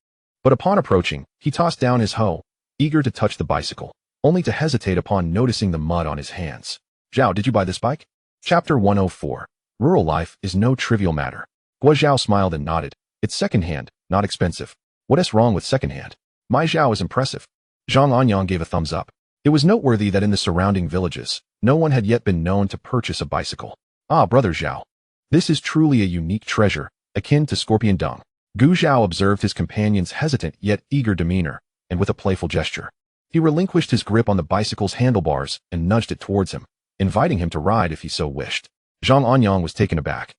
But upon approaching, he tossed down his hoe, eager to touch the bicycle, only to hesitate upon noticing the mud on his hands. Zhao, did you buy this bike? Chapter 104. Rural life is no trivial matter. Guozhao smiled and nodded. It's second-hand, not expensive. What is wrong with second-hand? My Zhao is impressive. Zhang Anyang gave a thumbs up. It was noteworthy that in the surrounding villages, no one had yet been known to purchase a bicycle. Ah, brother Zhao. This is truly a unique treasure, akin to scorpion dung. Gu Zhao observed his companion's hesitant yet eager demeanor, and with a playful gesture, he relinquished his grip on the bicycle's handlebars and nudged it towards him, inviting him to ride if he so wished. Zhang Anyang was taken aback.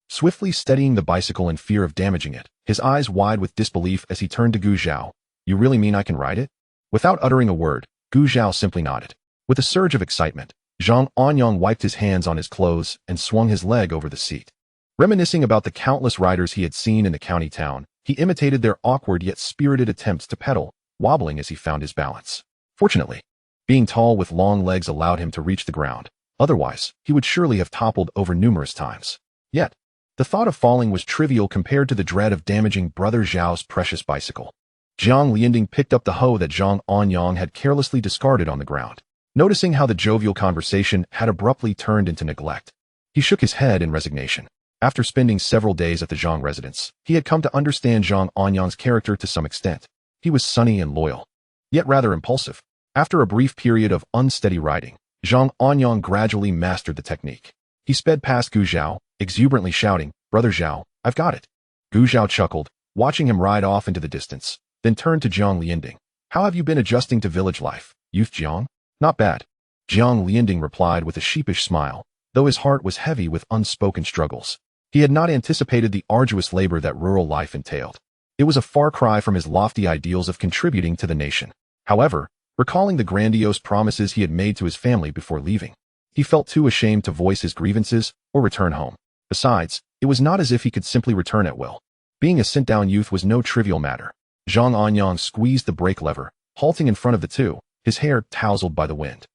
Swiftly steadying the bicycle in fear of damaging it, his eyes wide with disbelief as he turned to Gu Zhao. You really mean I can ride it? Without uttering a word, Gu Zhao simply nodded. With a surge of excitement, Zhang Anyang wiped his hands on his clothes and swung his leg over the seat. Reminiscing about the countless riders he had seen in the county town, he imitated their awkward yet spirited attempts to pedal, wobbling as he found his balance. Fortunately, being tall with long legs allowed him to reach the ground. Otherwise, he would surely have toppled over numerous times. Yet, the thought of falling was trivial compared to the dread of damaging brother Zhao's precious bicycle. Jiang Lianding picked up the hoe that Zhang Anyang had carelessly discarded on the ground. Noticing how the jovial conversation had abruptly turned into neglect, he shook his head in resignation. After spending several days at the Zhang residence, he had come to understand Zhang Anyang's character to some extent. He was sunny and loyal, yet rather impulsive. After a brief period of unsteady riding, Zhang Anyang gradually mastered the technique. He sped past Gu Zhao, exuberantly shouting, Brother Zhao, I've got it. Gu Zhao chuckled, watching him ride off into the distance, then turned to Jiang Lianding. How have you been adjusting to village life, youth Jiang? Not bad. Jiang Lianding replied with a sheepish smile, though his heart was heavy with unspoken struggles. He had not anticipated the arduous labor that rural life entailed. It was a far cry from his lofty ideals of contributing to the nation. However, recalling the grandiose promises he had made to his family before leaving, he felt too ashamed to voice his grievances or return home. Besides, it was not as if he could simply return at will. Being a sent-down youth was no trivial matter. Zhang Anyang squeezed the brake lever, halting in front of the two, his hair tousled by the wind.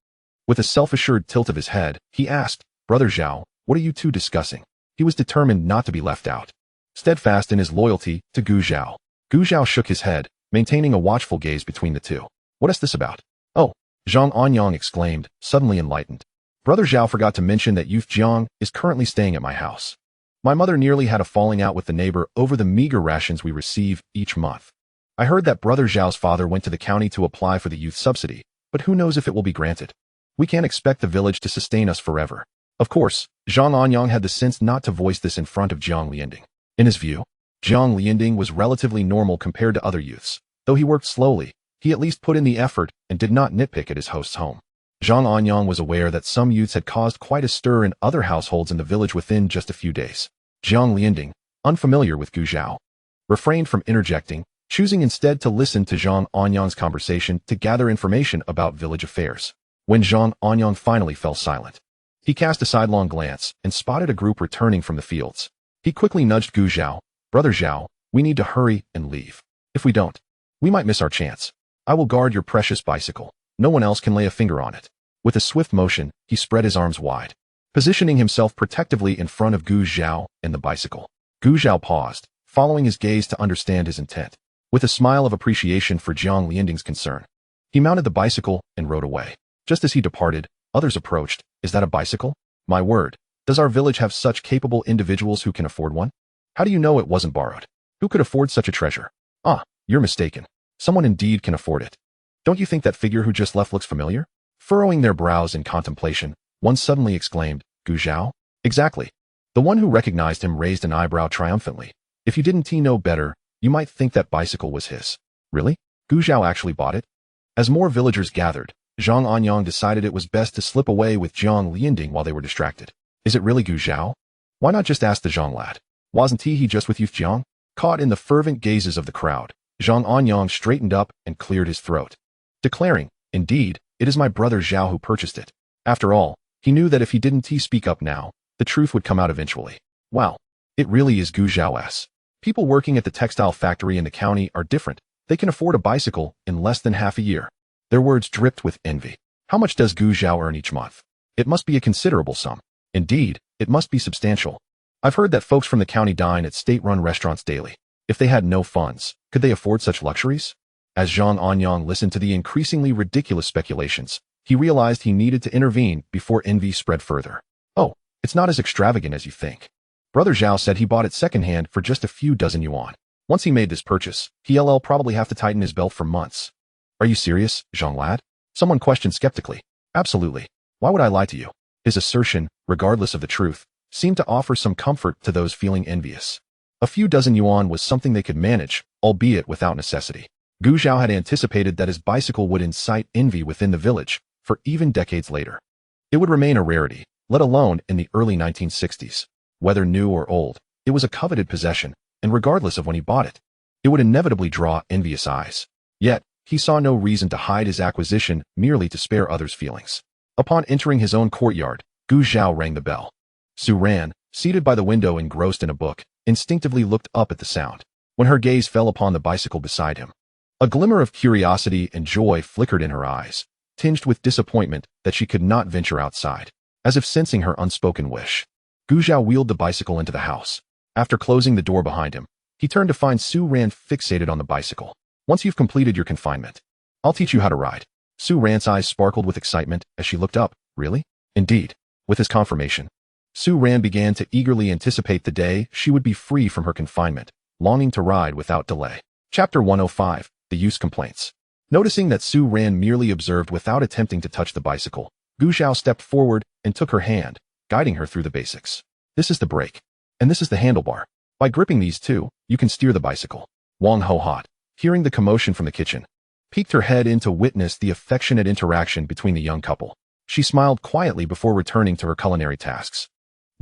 With a self-assured tilt of his head, he asked, Brother Zhao, what are you two discussing? He was determined not to be left out. Steadfast in his loyalty to Gu Zhao, Gu Zhao shook his head, maintaining a watchful gaze between the two. What is this about? Oh, Zhang Anyang exclaimed, suddenly enlightened. Brother Zhao forgot to mention that youth Jiang is currently staying at my house. My mother nearly had a falling out with the neighbor over the meager rations we receive each month. I heard that Brother Zhao's father went to the county to apply for the youth subsidy, but who knows if it will be granted. We can't expect the village to sustain us forever. Of course, Zhang Anyang had the sense not to voice this in front of Jiang Lianding. In his view, Jiang Lianding was relatively normal compared to other youths. Though he worked slowly, he at least put in the effort and did not nitpick at his host's home. Zhang Anyang was aware that some youths had caused quite a stir in other households in the village within just a few days. Jiang Lianding, unfamiliar with Gu Zhao, refrained from interjecting, choosing instead to listen to Zhang Anyang's conversation to gather information about village affairs. When Zhang Anyang finally fell silent, he cast a sidelong glance and spotted a group returning from the fields. He quickly nudged Gu Zhao. Brother Zhao, we need to hurry and leave. If we don't, we might miss our chance. I will guard your precious bicycle. No one else can lay a finger on it. With a swift motion, he spread his arms wide, positioning himself protectively in front of Gu Zhao and the bicycle. Gu Zhao paused, following his gaze to understand his intent. With a smile of appreciation for Jiang Lianding's concern, he mounted the bicycle and rode away. Just as he departed, others approached. Is that a bicycle? My word, does our village have such capable individuals who can afford one? How do you know it wasn't borrowed? Who could afford such a treasure? Ah, you're mistaken. Someone indeed can afford it. Don't you think that figure who just left looks familiar? Furrowing their brows in contemplation, one suddenly exclaimed, Gu Zhao? Exactly. The one who recognized him raised an eyebrow triumphantly. If you didn't know better, you might think that bicycle was his. Really? Gu Zhao actually bought it? As more villagers gathered, Zhang Anyang decided it was best to slip away with Jiang Lianding while they were distracted. Is it really Gu Zhao? Why not just ask the Zhang lad? Wasn't he just with youth Jiang? Caught in the fervent gazes of the crowd, Zhang Anyang straightened up and cleared his throat, declaring, "Indeed, it is my brother Zhao who purchased it." After all, he knew that if he didn't speak up now, the truth would come out eventually. Wow, it really is Gu Zhao's. People working at the textile factory in the county are different. They can afford a bicycle in less than half a year. Their words dripped with envy. How much does Gu Zhao earn each month? It must be a considerable sum. Indeed, it must be substantial. I've heard that folks from the county dine at state-run restaurants daily. If they had no funds, could they afford such luxuries? As Zhang Anyang listened to the increasingly ridiculous speculations, he realized he needed to intervene before envy spread further. Oh, it's not as extravagant as you think. Brother Zhao said he bought it secondhand for just a few dozen yuan. Once he made this purchase, he'll probably have to tighten his belt for months. Are you serious, Zhang lad? Someone questioned skeptically. Absolutely. Why would I lie to you? His assertion, regardless of the truth, seemed to offer some comfort to those feeling envious. A few dozen yuan was something they could manage, albeit without necessity. Gu Zhao had anticipated that his bicycle would incite envy within the village, for even decades later. It would remain a rarity, let alone in the early 1960s. Whether new or old, it was a coveted possession, and regardless of when he bought it, it would inevitably draw envious eyes. Yet, he saw no reason to hide his acquisition merely to spare others' feelings. Upon entering his own courtyard, Gu Zhao rang the bell. Su Ran, seated by the window engrossed in a book, instinctively looked up at the sound. When her gaze fell upon the bicycle beside him, a glimmer of curiosity and joy flickered in her eyes, tinged with disappointment that she could not venture outside. As if sensing her unspoken wish, Gu Zhao wheeled the bicycle into the house. After closing the door behind him, he turned to find Su Ran fixated on the bicycle. Once you've completed your confinement, I'll teach you how to ride. Su Ran's eyes sparkled with excitement as she looked up. Really? Indeed. With his confirmation, Su Ran began to eagerly anticipate the day she would be free from her confinement, longing to ride without delay. Chapter 105, The Youth's Complaints. Noticing that Su Ran merely observed without attempting to touch the bicycle, Gu Zhao stepped forward and took her hand, guiding her through the basics. This is the brake, and this is the handlebar. By gripping these two, you can steer the bicycle. Wang Ho Hot, hearing the commotion from the kitchen, peeked her head in to witness the affectionate interaction between the young couple. She smiled quietly before returning to her culinary tasks.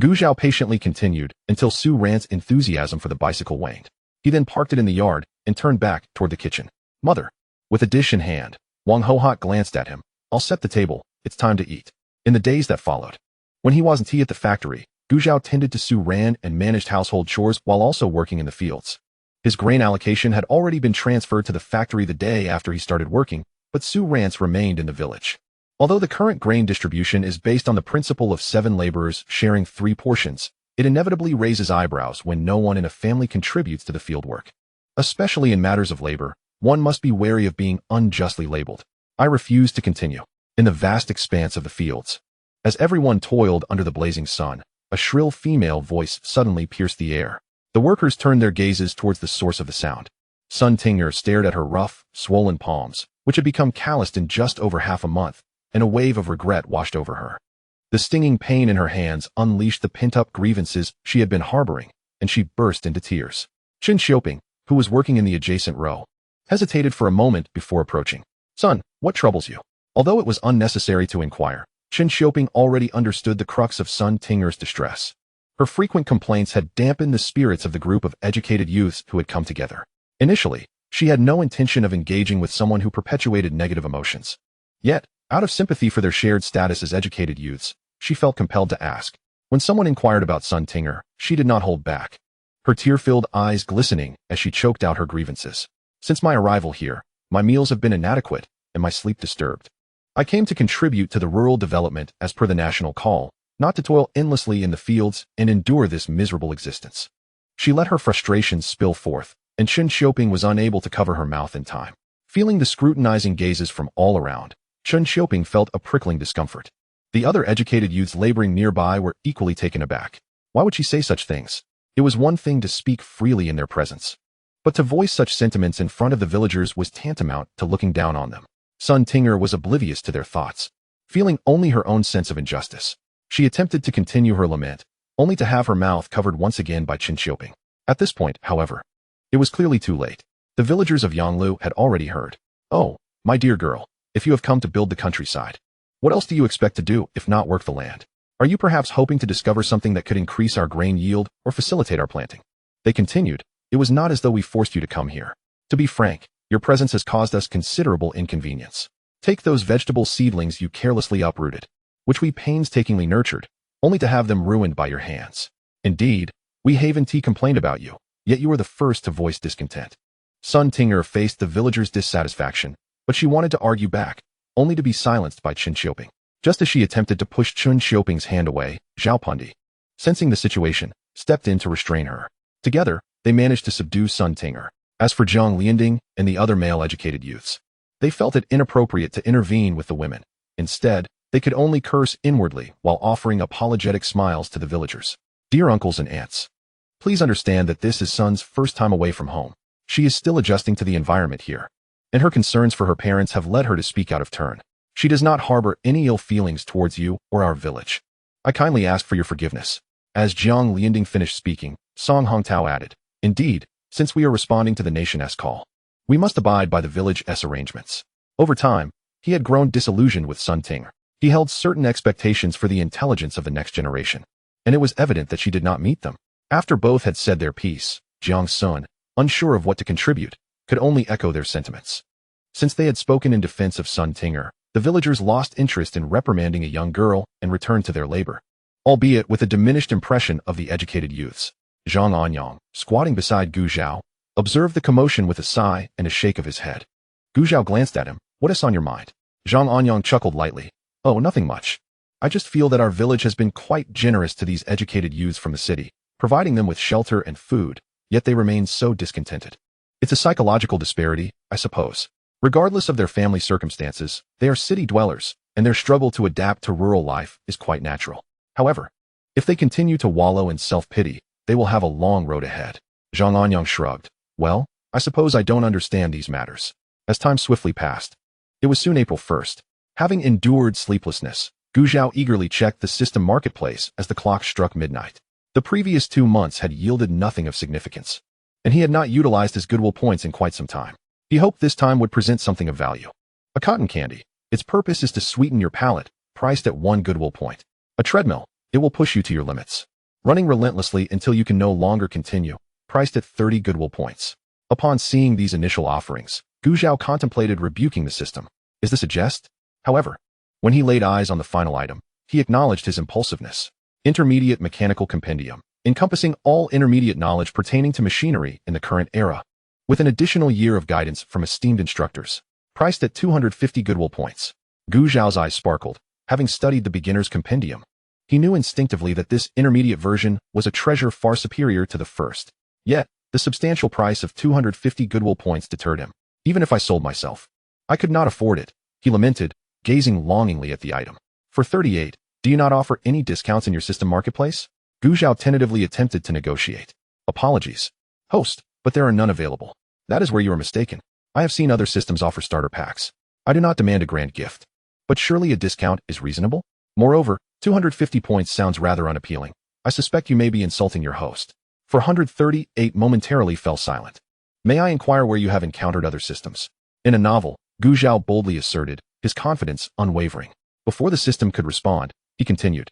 Gu Zhao patiently continued until Su Ran's enthusiasm for the bicycle waned. He then parked it in the yard and turned back toward the kitchen. Mother. With a dish in hand, Wang Ho Hot glanced at him. I'll set the table. It's time to eat. In the days that followed, when he wasn't at the factory, Gu Zhao tended to Su Ran and managed household chores while also working in the fields. His grain allocation had already been transferred to the factory the day after he started working, but Su Ran's remained in the village. Although the current grain distribution is based on the principle of 7 laborers sharing 3 portions, it inevitably raises eyebrows when no one in a family contributes to the field work. Especially in matters of labor, one must be wary of being unjustly labeled. I refused to continue. In the vast expanse of the fields, as everyone toiled under the blazing sun, a shrill female voice suddenly pierced the air. The workers turned their gazes towards the source of the sound. Sun Ting'er stared at her rough, swollen palms, which had become calloused in just over half a month, and a wave of regret washed over her. The stinging pain in her hands unleashed the pent-up grievances she had been harboring, and she burst into tears. Chen Xiaoping, who was working in the adjacent row, hesitated for a moment before approaching. Son, what troubles you? Although it was unnecessary to inquire, Chen Xiaoping already understood the crux of Sun Ting'er's distress. Her frequent complaints had dampened the spirits of the group of educated youths who had come together. Initially, she had no intention of engaging with someone who perpetuated negative emotions. Yet, out of sympathy for their shared status as educated youths, she felt compelled to ask. When someone inquired about Sun Ting'er, she did not hold back, her tear-filled eyes glistening as she choked out her grievances. Since my arrival here, my meals have been inadequate, and my sleep disturbed. I came to contribute to the rural development as per the national call, not to toil endlessly in the fields and endure this miserable existence. She let her frustrations spill forth, and Chen Xiaoping was unable to cover her mouth in time. Feeling the scrutinizing gazes from all around, Chen Xiaoping felt a prickling discomfort. The other educated youths laboring nearby were equally taken aback. Why would she say such things? It was one thing to speak freely in their presence, but to voice such sentiments in front of the villagers was tantamount to looking down on them. Sun Ting'er was oblivious to their thoughts, feeling only her own sense of injustice. She attempted to continue her lament, only to have her mouth covered once again by chinchioping. At this point, however, it was clearly too late. The villagers of Yanglu had already heard. "Oh, my dear girl, if you have come to build the countryside, what else do you expect to do if not work the land? Are you perhaps hoping to discover something that could increase our grain yield or facilitate our planting?" They continued, "It was not as though we forced you to come here. To be frank, your presence has caused us considerable inconvenience. Take those vegetable seedlings you carelessly uprooted, which we painstakingly nurtured, only to have them ruined by your hands. Indeed, we Haven Tea complained about you, yet you were the first to voice discontent." Sun Tinger faced the villagers' dissatisfaction, but she wanted to argue back, only to be silenced by Chen Xiaoping. Just as she attempted to push Chen Xiaoping's hand away, Zhao Pundi, sensing the situation, stepped in to restrain her. Together, they managed to subdue Sun Tinger. As for Zhang Lianding and the other male-educated youths, they felt it inappropriate to intervene with the women. Instead, they could only curse inwardly while offering apologetic smiles to the villagers. "Dear uncles and aunts, please understand that this is Sun's first time away from home. She is still adjusting to the environment here, and her concerns for her parents have led her to speak out of turn. She does not harbor any ill feelings towards you or our village. I kindly ask for your forgiveness." As Zhang Lianding finished speaking, Song Hongtao added, "Indeed, since we are responding to the nation's call, we must abide by the village's arrangements." Over time, he had grown disillusioned with Sun Ting. He held certain expectations for the intelligence of the next generation, and it was evident that she did not meet them. After both had said their piece, Jiang Sun, unsure of what to contribute, could only echo their sentiments. Since they had spoken in defense of Sun Tinger, the villagers lost interest in reprimanding a young girl and returned to their labor, albeit with a diminished impression of the educated youths. Zhang Anyang, squatting beside Gu Zhao, observed the commotion with a sigh and a shake of his head. Gu Zhao glanced at him. "What is on your mind?" Zhang Anyang chuckled lightly. "Oh, nothing much. I just feel that our village has been quite generous to these educated youths from the city, providing them with shelter and food, yet they remain so discontented. It's a psychological disparity, I suppose. Regardless of their family circumstances, they are city dwellers, and their struggle to adapt to rural life is quite natural. However, if they continue to wallow in self-pity, they will have a long road ahead." Zhang Anyang shrugged. "Well, I suppose I don't understand these matters." As time swiftly passed, it was soon April 1st. Having endured sleeplessness, Gu Zhao eagerly checked the system marketplace as the clock struck midnight. The previous 2 months had yielded nothing of significance, and he had not utilized his goodwill points in quite some time. He hoped this time would present something of value. A cotton candy. Its purpose is to sweeten your palate, priced at 1 goodwill point. A treadmill. It will push you to your limits, running relentlessly until you can no longer continue, priced at 30 goodwill points. Upon seeing these initial offerings, Gu Zhao contemplated rebuking the system. Is this a jest? However, when he laid eyes on the final item, he acknowledged his impulsiveness. Intermediate Mechanical Compendium, encompassing all intermediate knowledge pertaining to machinery in the current era, with an additional year of guidance from esteemed instructors, priced at 250 goodwill points. Gu Zhao's eyes sparkled, having studied the beginner's compendium. He knew instinctively that this intermediate version was a treasure far superior to the first. Yet, the substantial price of 250 goodwill points deterred him. "Even if I sold myself, I could not afford it," he lamented, gazing longingly at the item. "For 38, do you not offer any discounts in your system marketplace?" Gu Zhao tentatively attempted to negotiate. "Apologies, host, but there are none available." "That is where you are mistaken. I have seen other systems offer starter packs. I do not demand a grand gift, but surely a discount is reasonable? Moreover, 250 points sounds rather unappealing. I suspect you may be insulting your host." 438 momentarily fell silent. "May I inquire where you have encountered other systems?" In a novel, Gu Zhao boldly asserted, his confidence unwavering. Before the system could respond, he continued.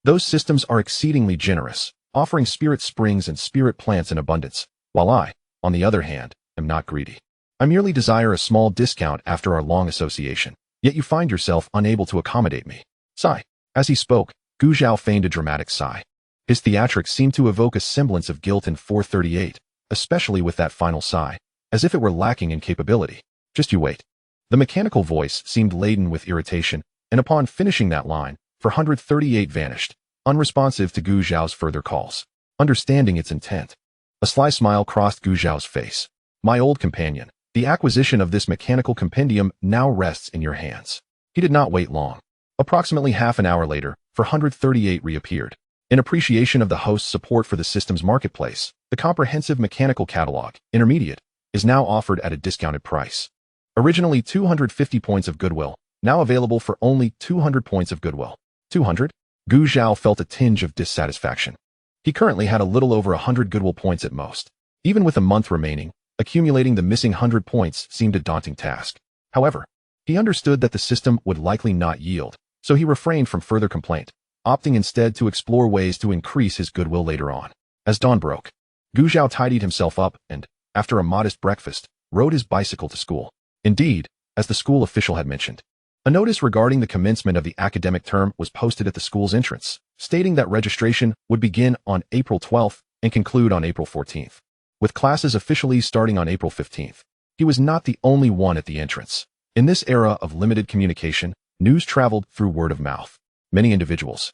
"Those systems are exceedingly generous, offering spirit springs and spirit plants in abundance, while I, on the other hand, am not greedy. I merely desire a small discount after our long association, yet you find yourself unable to accommodate me." Sigh. As he spoke, Gu Zhao feigned a dramatic sigh. His theatrics seemed to evoke a semblance of guilt in 438, especially with that final sigh, as if it were lacking in capability. "Just you wait." The mechanical voice seemed laden with irritation, and upon finishing that line, 438 vanished, unresponsive to Gu Zhao's further calls. Understanding its intent, a sly smile crossed Gu Zhao's face. "My old companion, the acquisition of this mechanical compendium now rests in your hands." He did not wait long. Approximately half an hour later, 438 reappeared. In appreciation of the host's support for the system's marketplace, the comprehensive mechanical catalog, Intermediate, is now offered at a discounted price. Originally 250 points of goodwill, now available for only 200 points of goodwill. 200? Gu Zhao felt a tinge of dissatisfaction. He currently had a little over 100 goodwill points at most. Even with a month remaining, accumulating the missing 100 points seemed a daunting task. However, he understood that the system would likely not yield, so he refrained from further complaint, opting instead to explore ways to increase his goodwill later on. As dawn broke, Gu Zhao tidied himself up and, after a modest breakfast, rode his bicycle to school. Indeed, as the school official had mentioned, a notice regarding the commencement of the academic term was posted at the school's entrance, stating that registration would begin on April 12th and conclude on April 14th, with classes officially starting on April 15th. He was not the only one at the entrance. In this era of limited communication, news traveled through word of mouth. Many individuals,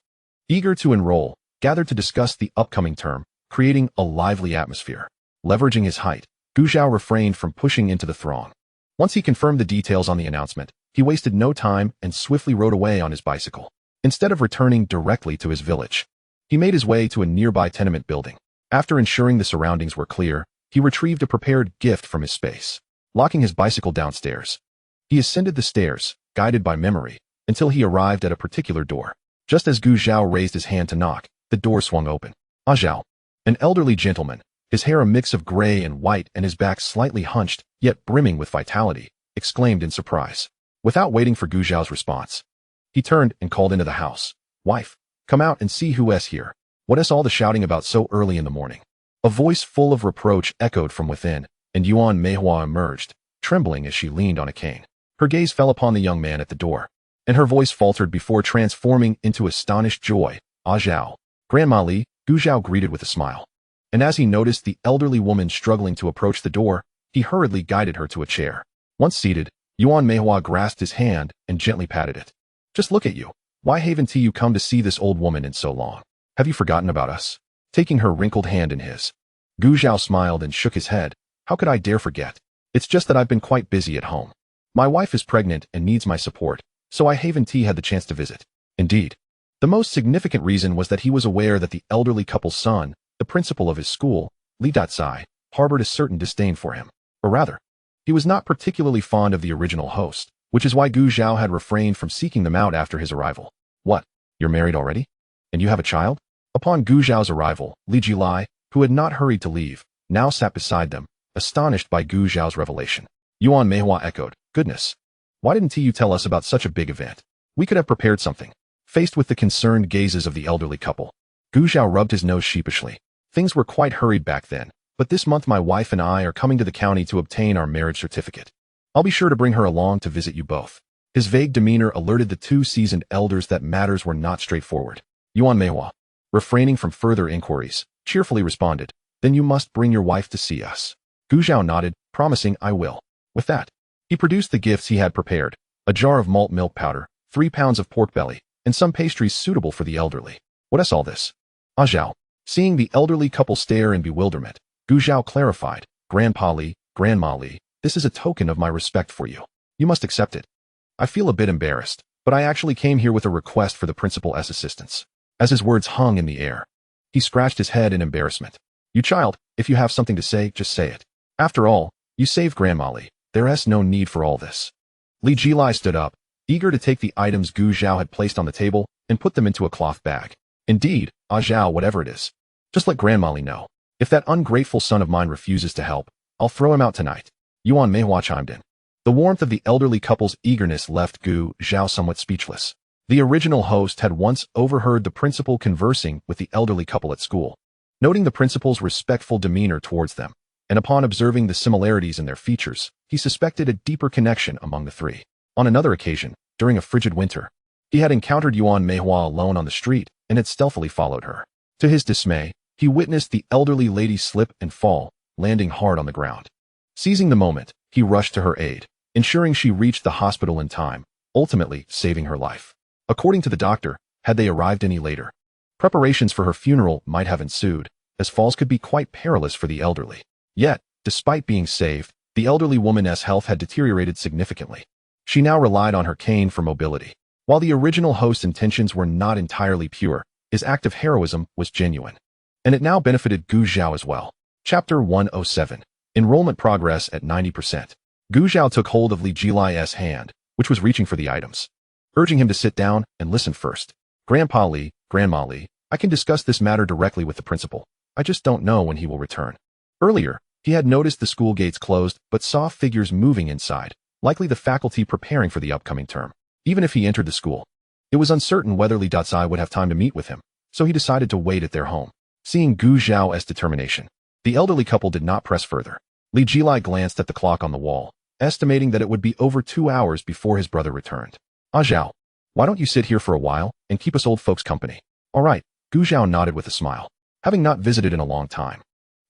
eager to enroll, gathered to discuss the upcoming term, creating a lively atmosphere. Leveraging his height, Gu Zhao refrained from pushing into the throng. Once he confirmed the details on the announcement, he wasted no time and swiftly rode away on his bicycle. Instead of returning directly to his village, he made his way to a nearby tenement building. After ensuring the surroundings were clear, he retrieved a prepared gift from his space. Locking his bicycle downstairs, he ascended the stairs, guided by memory, until he arrived at a particular door. Just as Gu Zhao raised his hand to knock, the door swung open. Zhao, an elderly gentleman, his hair a mix of gray and white and his back slightly hunched, yet brimming with vitality, exclaimed in surprise. Without waiting for Gu Zhao's response, he turned and called into the house. "Wife, come out and see who's here. What is all the shouting about so early in the morning?" A voice full of reproach echoed from within, and Yuan Meihua emerged, trembling as she leaned on a cane. Her gaze fell upon the young man at the door, and her voice faltered before transforming into astonished joy. "Zhao, Grandma Li," Gu Zhao greeted with a smile. And as he noticed the elderly woman struggling to approach the door, he hurriedly guided her to a chair. Once seated, Yuan Meihua grasped his hand and gently patted it. "Just look at you. Why haven't you come to see this old woman in so long? Have you forgotten about us?" Taking her wrinkled hand in his, Gu Zhao smiled and shook his head. "How could I dare forget? It's just that I've been quite busy at home. My wife is pregnant and needs my support, so I haven't had the chance to visit." Indeed, the most significant reason was that he was aware that the elderly couple's son, the principal of his school, Li Datsai, harbored a certain disdain for him. Or rather, he was not particularly fond of the original host, which is why Gu Zhao had refrained from seeking them out after his arrival. "What? You're married already? And you have a child?" Upon Gu Zhao's arrival, Li Jilai, who had not hurried to leave, now sat beside them, astonished by Gu Zhao's revelation. Yuan Meihua echoed, "Goodness. Why didn't you tell us about such a big event? We could have prepared something." Faced with the concerned gazes of the elderly couple, Gu Zhao rubbed his nose sheepishly. "Things were quite hurried back then, but this month my wife and I are coming to the county to obtain our marriage certificate. I'll be sure to bring her along to visit you both." His vague demeanor alerted the two seasoned elders that matters were not straightforward. Yuan Meihua, refraining from further inquiries, cheerfully responded, "Then you must bring your wife to see us." Gu Zhao nodded, promising, "I will." With that, he produced the gifts he had prepared, a jar of malt milk powder, 3 pounds of pork belly, and some pastries suitable for the elderly. "What is all this?" Zhao, seeing the elderly couple stare in bewilderment, Gu Zhao clarified, "Grandpa Li, Grandma Li, this is a token of my respect for you. You must accept it. I feel a bit embarrassed, but I actually came here with a request for the principal's assistance." As his words hung in the air, he scratched his head in embarrassment. "You child, if you have something to say, just say it. After all, you saved Grandma Li. There is no need for all this." Li Jilai stood up, eager to take the items Gu Zhao had placed on the table and put them into a cloth bag. "Indeed, Zhao, whatever it is, just let Grandma Li know. If that ungrateful son of mine refuses to help, I'll throw him out tonight." Yuan Meihua chimed in. The warmth of the elderly couple's eagerness left Gu Zhao somewhat speechless. The original host had once overheard the principal conversing with the elderly couple at school. Noting the principal's respectful demeanor towards them, and upon observing the similarities in their features, he suspected a deeper connection among the three. On another occasion, during a frigid winter, he had encountered Yuan Meihua alone on the street and had stealthily followed her. To his dismay, he witnessed the elderly lady slip and fall, landing hard on the ground. Seizing the moment, he rushed to her aid, ensuring she reached the hospital in time, ultimately saving her life. According to the doctor, had they arrived any later, preparations for her funeral might have ensued, as falls could be quite perilous for the elderly. Yet, despite being saved, the elderly woman's health had deteriorated significantly. She now relied on her cane for mobility. While the original host's intentions were not entirely pure, his act of heroism was genuine. And it now benefited Gu Zhao as well. Chapter 107. Enrollment progress at 90%. Gu Zhao took hold of Li Jilai's hand, which was reaching for the items, urging him to sit down and listen first. "Grandpa Li, Grandma Li, I can discuss this matter directly with the principal. I just don't know when he will return. Earlier, he had noticed the school gates closed but saw figures moving inside, likely the faculty preparing for the upcoming term. Even if he entered the school, it was uncertain whether Li Datsai would have time to meet with him, so he decided to wait at their home. Seeing Gu Zhao's determination, the elderly couple did not press further. Li Jilai glanced at the clock on the wall, estimating that it would be over 2 hours before his brother returned. Zhao, why don't you sit here for a while and keep us old folks company? All right, Gu Zhao nodded with a smile, having not visited in a long time.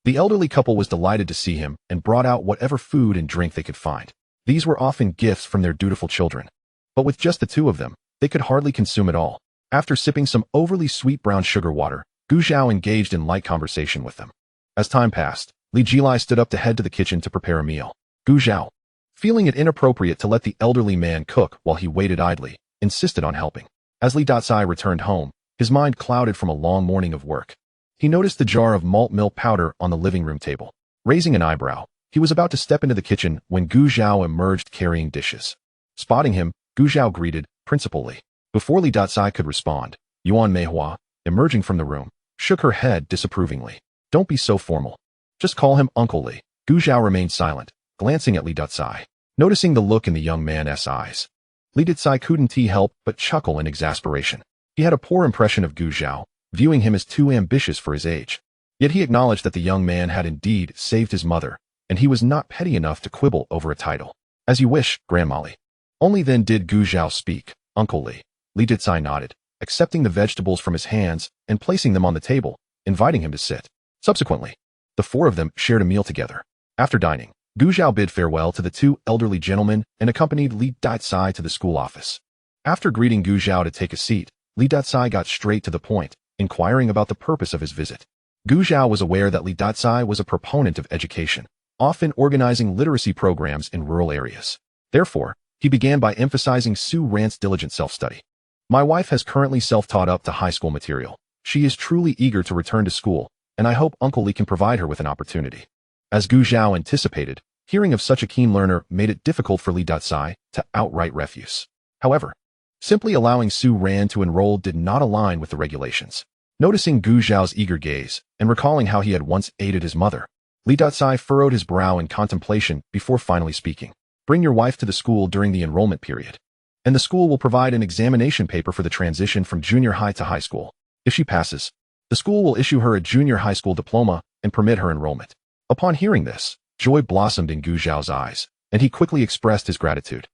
The elderly couple was delighted to see him and brought out whatever food and drink they could find. These were often gifts from their dutiful children. But with just the two of them, they could hardly consume it all. After sipping some overly sweet brown sugar water, Gu Zhao engaged in light conversation with them. As time passed, Li Jilai stood up to head to the kitchen to prepare a meal. Gu Zhao, feeling it inappropriate to let the elderly man cook while he waited idly, insisted on helping. As Li Datsai returned home, his mind clouded from a long morning of work. He noticed the jar of malt milk powder on the living room table. Raising an eyebrow, he was about to step into the kitchen when Gu Zhao emerged carrying dishes. Spotting him, Gu Zhao greeted, Principal Li. Before Li Datsai could respond, Yuan Meihua, emerging from the room, shook her head disapprovingly. Don't be so formal. Just call him Uncle Li. Gu Zhao remained silent, glancing at Li Datsai. Noticing the look in the young man's eyes, Li Datsai couldn't help but chuckle in exasperation. He had a poor impression of Gu Zhao, viewing him as too ambitious for his age. Yet he acknowledged that the young man had indeed saved his mother, and he was not petty enough to quibble over a title. As you wish, Grandma Li. Only then did Gu Zhao speak. Uncle Li. Li Datsai nodded, accepting the vegetables from his hands and placing them on the table, inviting him to sit. Subsequently, the four of them shared a meal together. After dining, Gu Zhao bid farewell to the two elderly gentlemen and accompanied Li Datsai to the school office. After greeting Gu Zhao to take a seat, Li Datsai got straight to the point, inquiring about the purpose of his visit. Gu Zhao was aware that Li Datsai was a proponent of education, often organizing literacy programs in rural areas. Therefore, he began by emphasizing Su Ran's diligent self-study. My wife has currently self-taught up to high school material. She is truly eager to return to school, and I hope Uncle Li can provide her with an opportunity. As Gu Zhao anticipated, hearing of such a keen learner made it difficult for Li Datsai to outright refuse. However, simply allowing Su Ran to enroll did not align with the regulations. Noticing Gu Zhao's eager gaze and recalling how he had once aided his mother, Li Datsai furrowed his brow in contemplation before finally speaking. Bring your wife to the school during the enrollment period, and the school will provide an examination paper for the transition from junior high to high school. If she passes, the school will issue her a junior high school diploma and permit her enrollment. Upon hearing this, joy blossomed in Gu Zhao's eyes, and he quickly expressed his gratitude.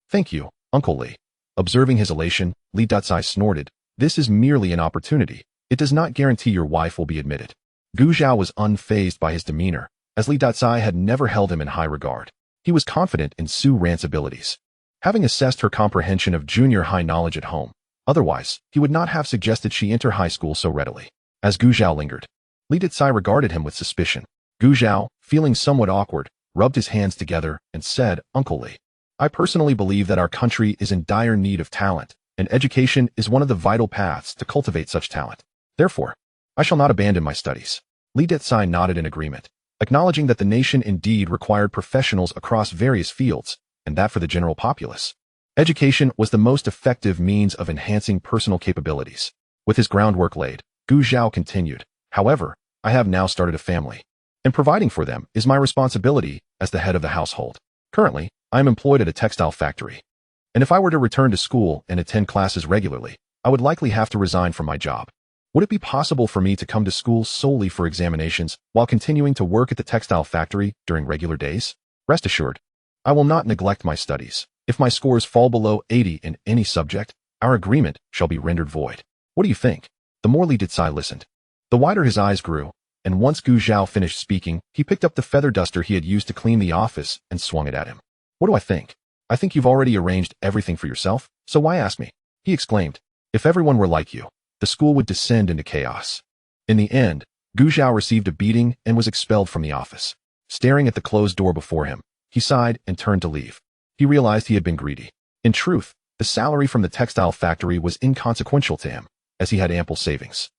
Thank you, Uncle Li. Observing his elation, Li Datsai snorted. This is merely an opportunity. It does not guarantee your wife will be admitted. Gu Zhao was unfazed by his demeanor, as Li Datsai had never held him in high regard. He was confident in Su Ran's abilities, having assessed her comprehension of junior high knowledge at home. Otherwise, he would not have suggested she enter high school so readily. As Gu Zhao lingered, Li Datsai regarded him with suspicion. Gu Zhao, feeling somewhat awkward, rubbed his hands together and said, Uncle Li, I personally believe that our country is in dire need of talent, and education is one of the vital paths to cultivate such talent. Therefore, I shall not abandon my studies. Li Datsai nodded in agreement, acknowledging that the nation indeed required professionals across various fields, and that for the general populace, education was the most effective means of enhancing personal capabilities. With his groundwork laid, Gu Zhao continued, however, I have now started a family, and providing for them is my responsibility as the head of the household. Currently, I am employed at a textile factory, and if I were to return to school and attend classes regularly, I would likely have to resign from my job. Would it be possible for me to come to school solely for examinations while continuing to work at the textile factory during regular days? Rest assured, I will not neglect my studies. If my scores fall below 80 in any subject, our agreement shall be rendered void. What do you think? The more Li Datsai listened, the wider his eyes grew, and once Gu Zhao finished speaking, he picked up the feather duster he had used to clean the office and swung it at him. What do I think? I think you've already arranged everything for yourself, so why ask me? He exclaimed. If everyone were like you, the school would descend into chaos. In the end, Gu Zhao received a beating and was expelled from the office. Staring at the closed door before him, he sighed and turned to leave. He realized he had been greedy. In truth, the salary from the textile factory was inconsequential to him, as he had ample savings.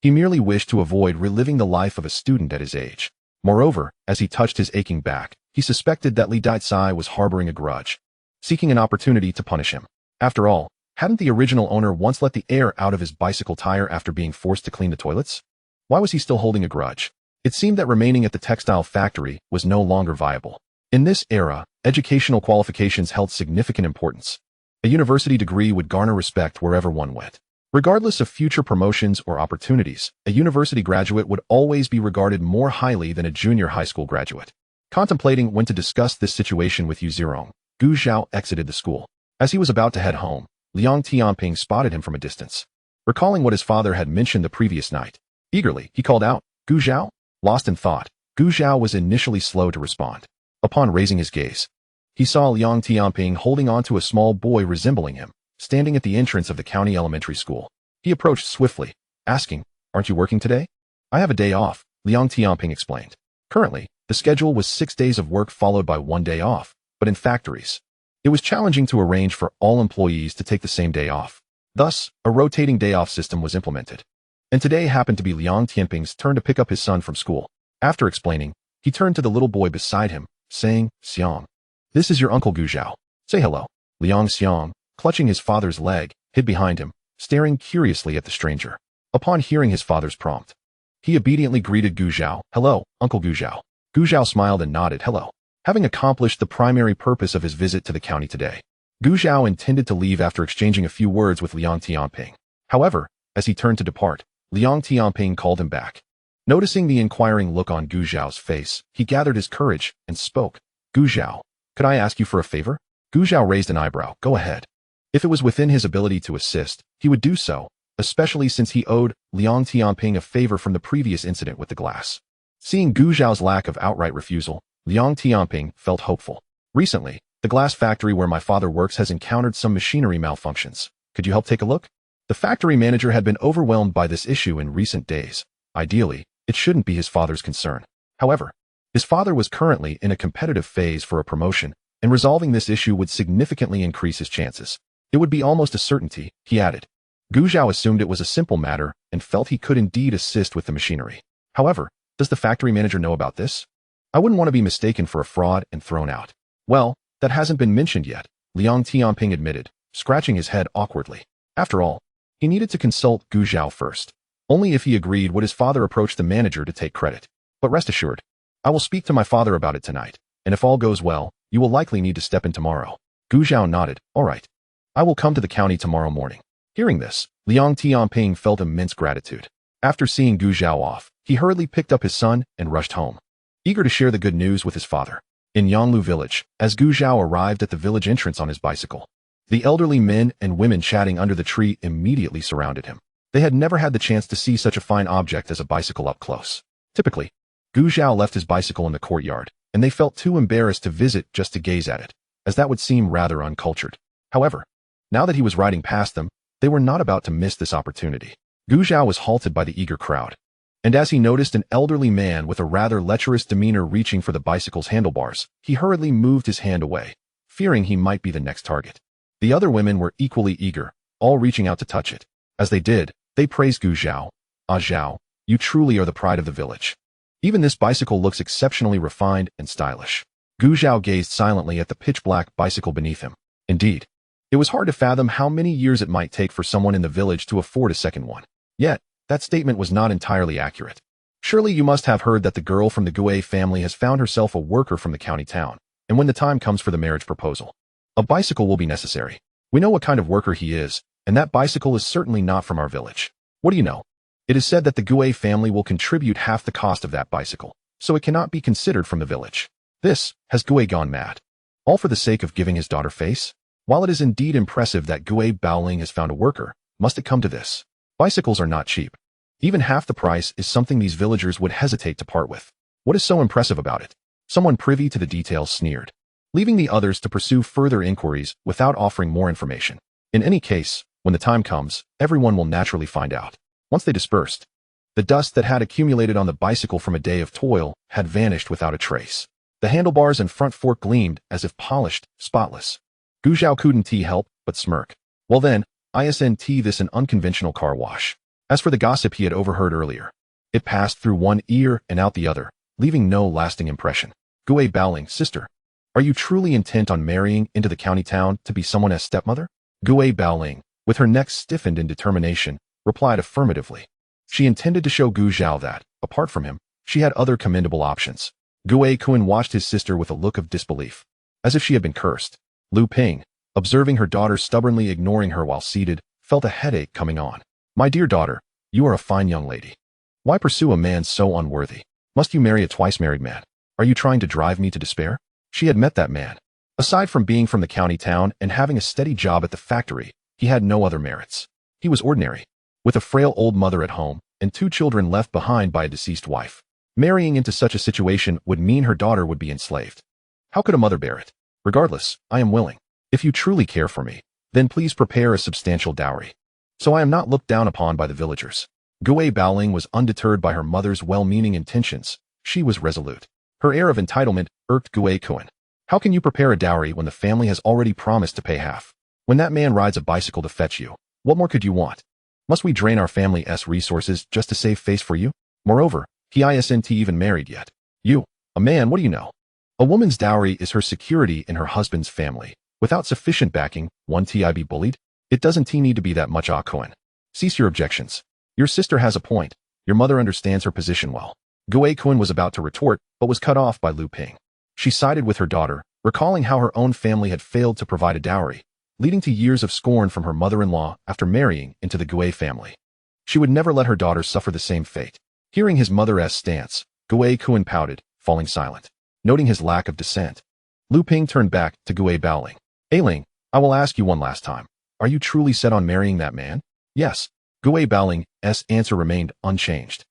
He merely wished to avoid reliving the life of a student at his age. Moreover, as he touched his aching back, he suspected that Li Datsai was harboring a grudge, seeking an opportunity to punish him. After all, Hadn't the original owner once let the air out of his bicycle tire after being forced to clean the toilets? Why was he still holding a grudge? It seemed that remaining at the textile factory was no longer viable. In this era, educational qualifications held significant importance. A university degree would garner respect wherever one went. Regardless of future promotions or opportunities, a university graduate would always be regarded more highly than a junior high school graduate. Contemplating when to discuss this situation with Yu Zirong, Gu Zhao exited the school. As he was about to head home, Liang Tianping spotted him from a distance. Recalling what his father had mentioned the previous night, eagerly, he called out, "Gu Zhao?" Lost in thought, Gu Zhao was initially slow to respond. Upon raising his gaze, he saw Liang Tianping holding on to a small boy resembling him, standing at the entrance of the county elementary school. He approached swiftly, asking, "Aren't you working today?" "I have a day off," Liang Tianping explained. Currently, the schedule was 6 days of work followed by 1 day off, but in factories, it was challenging to arrange for all employees to take the same day off. Thus, a rotating day-off system was implemented. And today happened to be Liang Tianping's turn to pick up his son from school. After explaining, he turned to the little boy beside him, saying, "Xiang, this is your uncle Gu Zhao. Say hello." Liang Xiang, clutching his father's leg, hid behind him, staring curiously at the stranger. Upon hearing his father's prompt, he obediently greeted Gu Zhao, "Hello, Uncle Gu Zhao." Gu Zhao smiled and nodded hello. Having accomplished the primary purpose of his visit to the county today, Gu Zhao intended to leave after exchanging a few words with Liang Tianping. However, as he turned to depart, Liang Tianping called him back. Noticing the inquiring look on Gu Zhao's face, he gathered his courage and spoke. "Gu Zhao, could I ask you for a favor?" Gu Zhao raised an eyebrow. "Go ahead." If it was within his ability to assist, he would do so, especially since he owed Liang Tianping a favor from the previous incident with the glass. Seeing Gu Zhao's lack of outright refusal, Liang Tianping felt hopeful. "Recently, the glass factory where my father works has encountered some machinery malfunctions. Could you help take a look?" The factory manager had been overwhelmed by this issue in recent days. Ideally, it shouldn't be his father's concern. However, his father was currently in a competitive phase for a promotion, and resolving this issue would significantly increase his chances. It would be almost a certainty, he added. Gu Zhao assumed it was a simple matter and felt he could indeed assist with the machinery. However, does the factory manager know about this? "I wouldn't want to be mistaken for a fraud and thrown out." "Well, that hasn't been mentioned yet," Liang Tianping admitted, scratching his head awkwardly. After all, he needed to consult Gu Zhao first. Only if he agreed would his father approach the manager to take credit. "But rest assured, I will speak to my father about it tonight, and if all goes well, you will likely need to step in tomorrow." Gu Zhao nodded. "All right. I will come to the county tomorrow morning." Hearing this, Liang Tianping felt immense gratitude. After seeing Gu Zhao off, he hurriedly picked up his son and rushed home, eager to share the good news with his father. In Yanglu village, as Gu Zhao arrived at the village entrance on his bicycle, the elderly men and women chatting under the tree immediately surrounded him. They had never had the chance to see such a fine object as a bicycle up close. Typically, Gu Zhao left his bicycle in the courtyard, and they felt too embarrassed to visit just to gaze at it, as that would seem rather uncultured. However, now that he was riding past them, they were not about to miss this opportunity. Gu Zhao was halted by the eager crowd, and as he noticed an elderly man with a rather lecherous demeanor reaching for the bicycle's handlebars, he hurriedly moved his hand away, fearing he might be the next target. The other women were equally eager, all reaching out to touch it. As they did, they praised Gu Zhao. "Ah Zhao, you truly are the pride of the village. Even this bicycle looks exceptionally refined and stylish." Gu Zhao gazed silently at the pitch-black bicycle beneath him. Indeed, it was hard to fathom how many years it might take for someone in the village to afford a second one. Yet, that statement was not entirely accurate. Surely you must have heard that the girl from the Gue family has found herself a worker from the county town, and when the time comes for the marriage proposal, a bicycle will be necessary. We know what kind of worker he is, and that bicycle is certainly not from our village. What do you know? It is said that the Gue family will contribute half the cost of that bicycle, so it cannot be considered from the village. This has Gue gone mad. All for the sake of giving his daughter face? While it is indeed impressive that Gue Baoling has found a worker, must it come to this? Bicycles are not cheap. Even half the price is something these villagers would hesitate to part with. What is so impressive about it? Someone privy to the details sneered, leaving the others to pursue further inquiries without offering more information. In any case, when the time comes, everyone will naturally find out. Once they dispersed, the dust that had accumulated on the bicycle from a day of toil had vanished without a trace. The handlebars and front fork gleamed as if polished, spotless. Gu Zhao couldn't help but smirk. Well then, isn't this an unconventional car wash? As for the gossip he had overheard earlier, it passed through one ear and out the other, leaving no lasting impression. Gue Baoling, sister, are you truly intent on marrying into the county town to be someone as stepmother? Gue Baoling, with her neck stiffened in determination, replied affirmatively. She intended to show Gu Zhao that, apart from him, she had other commendable options. Gu Kun watched his sister with a look of disbelief, as if she had been cursed. Lu Ping, observing her daughter stubbornly ignoring her while seated, felt a headache coming on. My dear daughter, you are a fine young lady. Why pursue a man so unworthy? Must you marry a twice-married man? Are you trying to drive me to despair? She had met that man. Aside from being from the county town and having a steady job at the factory, he had no other merits. He was ordinary, with a frail old mother at home and 2 children left behind by a deceased wife. Marrying into such a situation would mean her daughter would be enslaved. How could a mother bear it? Regardless, I am willing. If you truly care for me, then please prepare a substantial dowry, so I am not looked down upon by the villagers. Gu Baoling was undeterred by her mother's well-meaning intentions. She was resolute. Her air of entitlement irked Gu Kun. How can you prepare a dowry when the family has already promised to pay half? When that man rides a bicycle to fetch you, what more could you want? Must we drain our family's resources just to save face for you? Moreover, he isn't even married yet. You, a man, what do you know? A woman's dowry is her security in her husband's family. Without sufficient backing, won't he be bullied? It doesn't need to be that much, Kun. Cease your objections. Your sister has a point. Your mother understands her position well. Gu Kun was about to retort, but was cut off by Lu Ping. She sided with her daughter, recalling how her own family had failed to provide a dowry, leading to years of scorn from her mother-in-law after marrying into the Gu family. She would never let her daughter suffer the same fate. Hearing his mother's stance, Gu Kun pouted, falling silent. Noting his lack of dissent, Lu Ping turned back to Gu Baoling. Ailing, I will ask you one last time. Are you truly set on marrying that man? Yes. Gu Baoling's answer remained unchanged.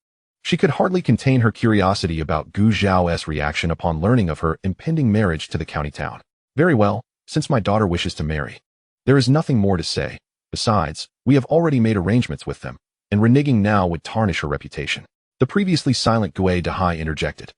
She could hardly contain her curiosity about Gu Zhao's reaction upon learning of her impending marriage to the county town. Very well, since my daughter wishes to marry. There is nothing more to say. Besides, we have already made arrangements with them, and reneging now would tarnish her reputation. The previously silent Gu Dahai interjected.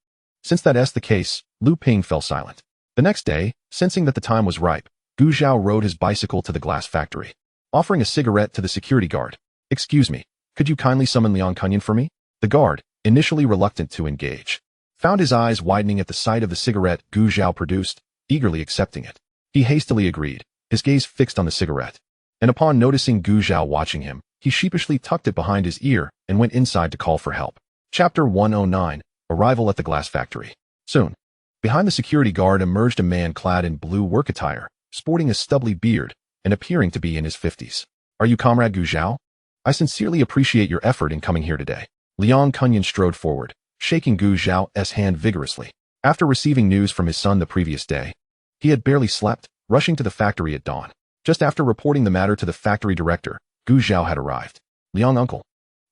Since that's the case, Lu Ping fell silent. The next day, sensing that the time was ripe, Gu Zhao rode his bicycle to the glass factory, offering a cigarette to the security guard. Excuse me, could you kindly summon Liang Kunyan for me? The guard, initially reluctant to engage, found his eyes widening at the sight of the cigarette Gu Zhao produced, eagerly accepting it. He hastily agreed, his gaze fixed on the cigarette, and upon noticing Gu Zhao watching him, he sheepishly tucked it behind his ear and went inside to call for help. Chapter 109, Arrival at the Glass Factory. Soon, behind the security guard emerged a man clad in blue work attire, sporting a stubbly beard, and appearing to be in his 50s. Are you Comrade Gu Zhao? I sincerely appreciate your effort in coming here today. Liang Kunyan strode forward, shaking Gu Zhao's hand vigorously. After receiving news from his son the previous day, he had barely slept, rushing to the factory at dawn. Just after reporting the matter to the factory director, Gu Zhao had arrived. Liang uncle,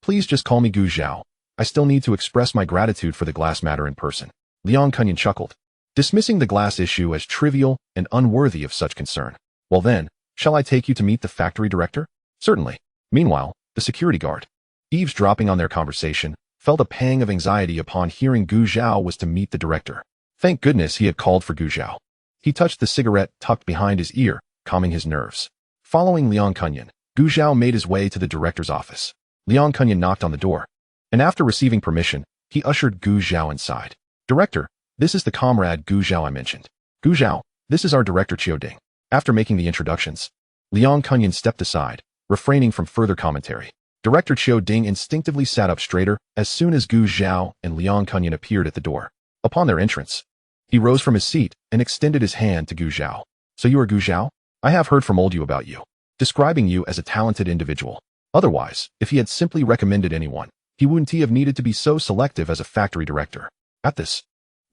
please just call me Gu Zhao. I still need to express my gratitude for the glass matter in person. Liang Kunyan chuckled, dismissing the glass issue as trivial and unworthy of such concern. Well then, shall I take you to meet the factory director? Certainly. Meanwhile, the security guard, eavesdropping on their conversation, felt a pang of anxiety upon hearing Gu Zhao was to meet the director. Thank goodness he had called for Gu Zhao. He touched the cigarette tucked behind his ear, calming his nerves. Following Liang Kunyan, Gu Zhao made his way to the director's office. Liang Kunyan knocked on the door, and after receiving permission, he ushered Gu Zhao inside. Director, this is the comrade Gu Zhao I mentioned. Gu Zhao, this is our director Qiu Ding. After making the introductions, Liang Kunyan stepped aside, refraining from further commentary. Director Qiu Ding instinctively sat up straighter as soon as Gu Zhao and Liang Kunyan appeared at the door. Upon their entrance, he rose from his seat and extended his hand to Gu Zhao. So you are Gu Zhao? I have heard from old you about you, describing you as a talented individual. Otherwise, if he had simply recommended anyone, he wouldn't have needed to be so selective as a factory director. At this,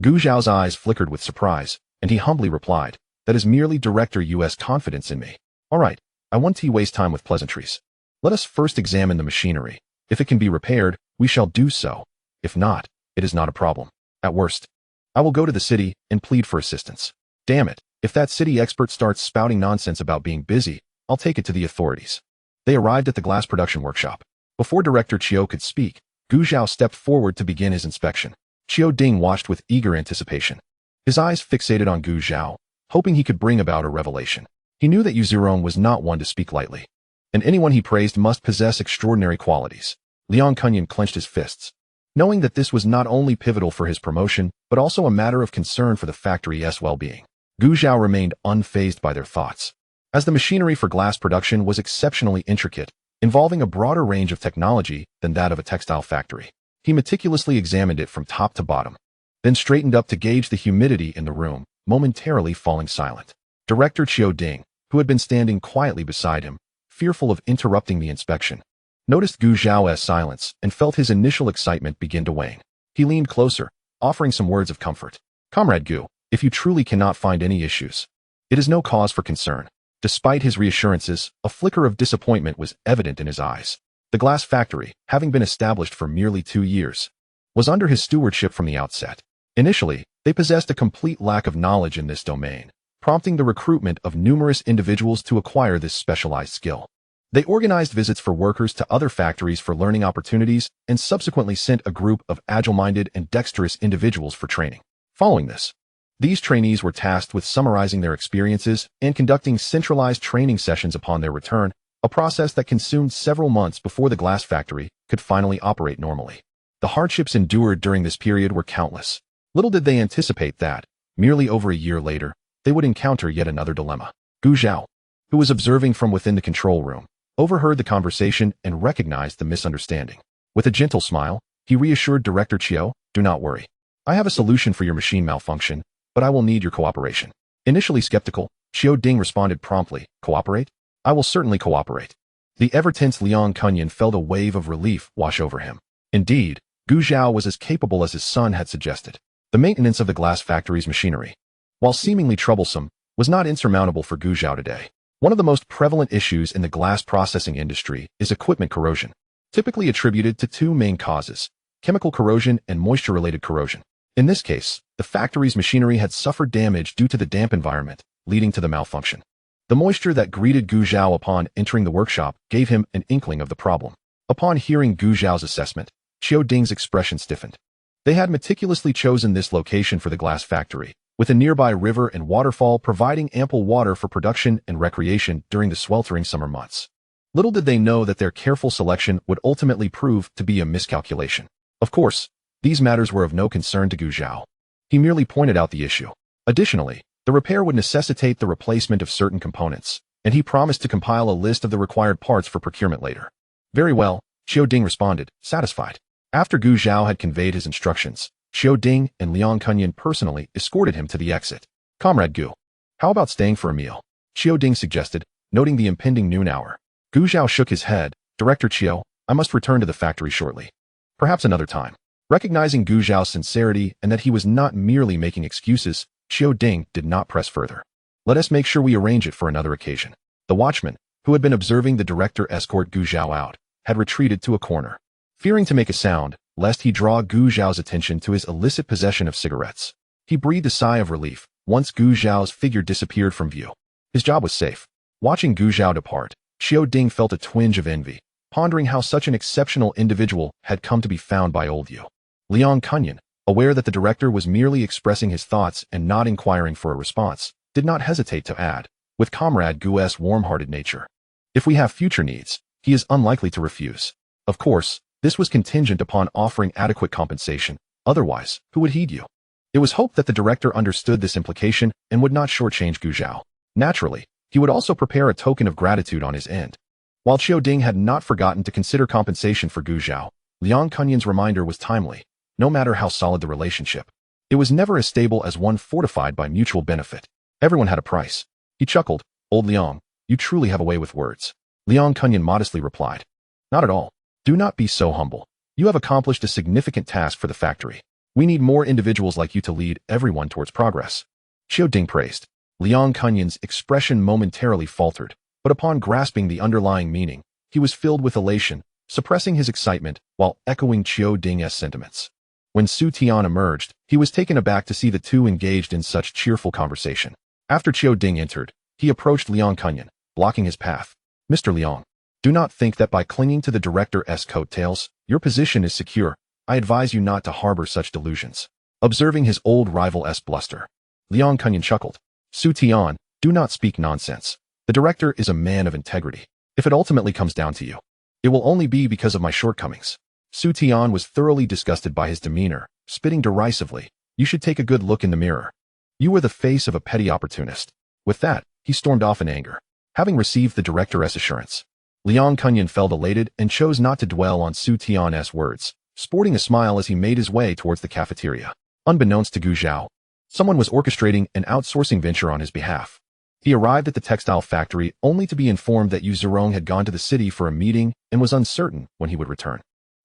Gu Zhao's eyes flickered with surprise, and he humbly replied, that is merely Director U.S. confidence in me. All right, I won't waste time with pleasantries. Let us first examine the machinery. If it can be repaired, we shall do so. If not, it is not a problem. At worst, I will go to the city and plead for assistance. Damn it, if that city expert starts spouting nonsense about being busy, I'll take it to the authorities. They arrived at the glass production workshop. Before Director Qiu could speak, Gu Zhao stepped forward to begin his inspection. Qiu Ding watched with eager anticipation, his eyes fixated on Gu Zhao, hoping he could bring about a revelation. He knew that Yu Zirong was not one to speak lightly, and anyone he praised must possess extraordinary qualities. Liang Kunyan clenched his fists, knowing that this was not only pivotal for his promotion, but also a matter of concern for the factory's well-being. Gu Zhao remained unfazed by their thoughts. as the machinery for glass production was exceptionally intricate, involving a broader range of technology than that of a textile factory. He meticulously examined it from top to bottom, then straightened up to gauge the humidity in the room, momentarily falling silent. Director Qiu Ding, who had been standing quietly beside him, fearful of interrupting the inspection, noticed Gu Zhao's silence and felt his initial excitement begin to wane. He leaned closer, offering some words of comfort. Comrade Gu, if you truly cannot find any issues, it is no cause for concern. Despite his reassurances, a flicker of disappointment was evident in his eyes. The glass factory, having been established for merely 2 years, was under his stewardship from the outset. Initially, they possessed a complete lack of knowledge in this domain, prompting the recruitment of numerous individuals to acquire this specialized skill. They organized visits for workers to other factories for learning opportunities and subsequently sent a group of agile-minded and dexterous individuals for training. Following this, these trainees were tasked with summarizing their experiences and conducting centralized training sessions upon their return, a process that consumed several months before the glass factory could finally operate normally. The hardships endured during this period were countless. Little did they anticipate that, merely over a year later, they would encounter yet another dilemma. Gu Zhao, who was observing from within the control room, overheard the conversation and recognized the misunderstanding. With a gentle smile, he reassured Director Qiu, "Do not worry. I have a solution for your machine malfunction, but I will need your cooperation." Initially skeptical, Qiu Ding responded promptly, "Cooperate? I will certainly cooperate." The ever-tense Liang Kunyan felt a wave of relief wash over him. Indeed, Gu Zhao was as capable as his son had suggested. The maintenance of the glass factory's machinery, while seemingly troublesome, was not insurmountable for Gu Zhao today. One of the most prevalent issues in the glass processing industry is equipment corrosion, typically attributed to 2 main causes: chemical corrosion and moisture-related corrosion. In this case, the factory's machinery had suffered damage due to the damp environment, leading to the malfunction. The moisture that greeted Gu Zhao upon entering the workshop gave him an inkling of the problem. Upon hearing Gu Zhao's assessment, Qiu Ding's expression stiffened. They had meticulously chosen this location for the glass factory, with a nearby river and waterfall providing ample water for production and recreation during the sweltering summer months. Little did they know that their careful selection would ultimately prove to be a miscalculation. Of course, these matters were of no concern to Gu Zhao. He merely pointed out the issue. Additionally, the repair would necessitate the replacement of certain components, and he promised to compile a list of the required parts for procurement later. "Very well," Qiu Ding responded, satisfied. After Gu Zhao had conveyed his instructions, Qiu Ding and Liang Kunyan personally escorted him to the exit. "Comrade Gu, how about staying for a meal?" Qiu Ding suggested, noting the impending noon hour. Gu Zhao shook his head. "Director Qiu, I must return to the factory shortly. Perhaps another time." Recognizing Gu Zhao's sincerity and that he was not merely making excuses, Qiu Ding did not press further. "Let us make sure we arrange it for another occasion." The watchman, who had been observing the director escort Gu Zhao out, had retreated to a corner. Fearing to make a sound, lest he draw Gu Zhao's attention to his illicit possession of cigarettes, he breathed a sigh of relief once Gu Zhao's figure disappeared from view. His job was safe. Watching Gu Zhao depart, Qiu Ding felt a twinge of envy, pondering how such an exceptional individual had come to be found by old Yu. Liang Kunyan, aware that the director was merely expressing his thoughts and not inquiring for a response, did not hesitate to add, with Comrade Gu's warm-hearted nature, "If we have future needs, he is unlikely to refuse." Of course, this was contingent upon offering adequate compensation. Otherwise, who would heed you? It was hoped that the director understood this implication and would not shortchange Gu Zhao. Naturally, he would also prepare a token of gratitude on his end. While Qiu Ding had not forgotten to consider compensation for Gu Zhao, Liang Kunyan's reminder was timely. No matter how solid the relationship, it was never as stable as one fortified by mutual benefit. Everyone had a price. He chuckled. "Old Liang, you truly have a way with words." Liang Kunyan modestly replied, "Not at all. Do not be so humble. You have accomplished a significant task for the factory. We need more individuals like you to lead everyone towards progress." Qiu Ding praised. Liang Kunyan's expression momentarily faltered, but upon grasping the underlying meaning, he was filled with elation, suppressing his excitement while echoing Qiu Ding's sentiments. When Su Tian emerged, he was taken aback to see the two engaged in such cheerful conversation. After Qiu Ding entered, he approached Liang Kunyan, blocking his path. "Mr. Liang, do not think that by clinging to the director's coattails, your position is secure. I advise you not to harbor such delusions." Observing his old rival's bluster, Liang Kunyan chuckled. "Su Tian, do not speak nonsense. The director is a man of integrity. If it ultimately comes down to you, it will only be because of my shortcomings." Su Tian was thoroughly disgusted by his demeanor, spitting derisively. "You should take a good look in the mirror. You are the face of a petty opportunist." With that, he stormed off in anger. Having received the director's assurance, Liang Kunyan felt elated and chose not to dwell on Su Tian's words, sporting a smile as he made his way towards the cafeteria. Unbeknownst to Gu Zhao, someone was orchestrating an outsourcing venture on his behalf. He arrived at the textile factory only to be informed that Yu Zhirong had gone to the city for a meeting and was uncertain when he would return.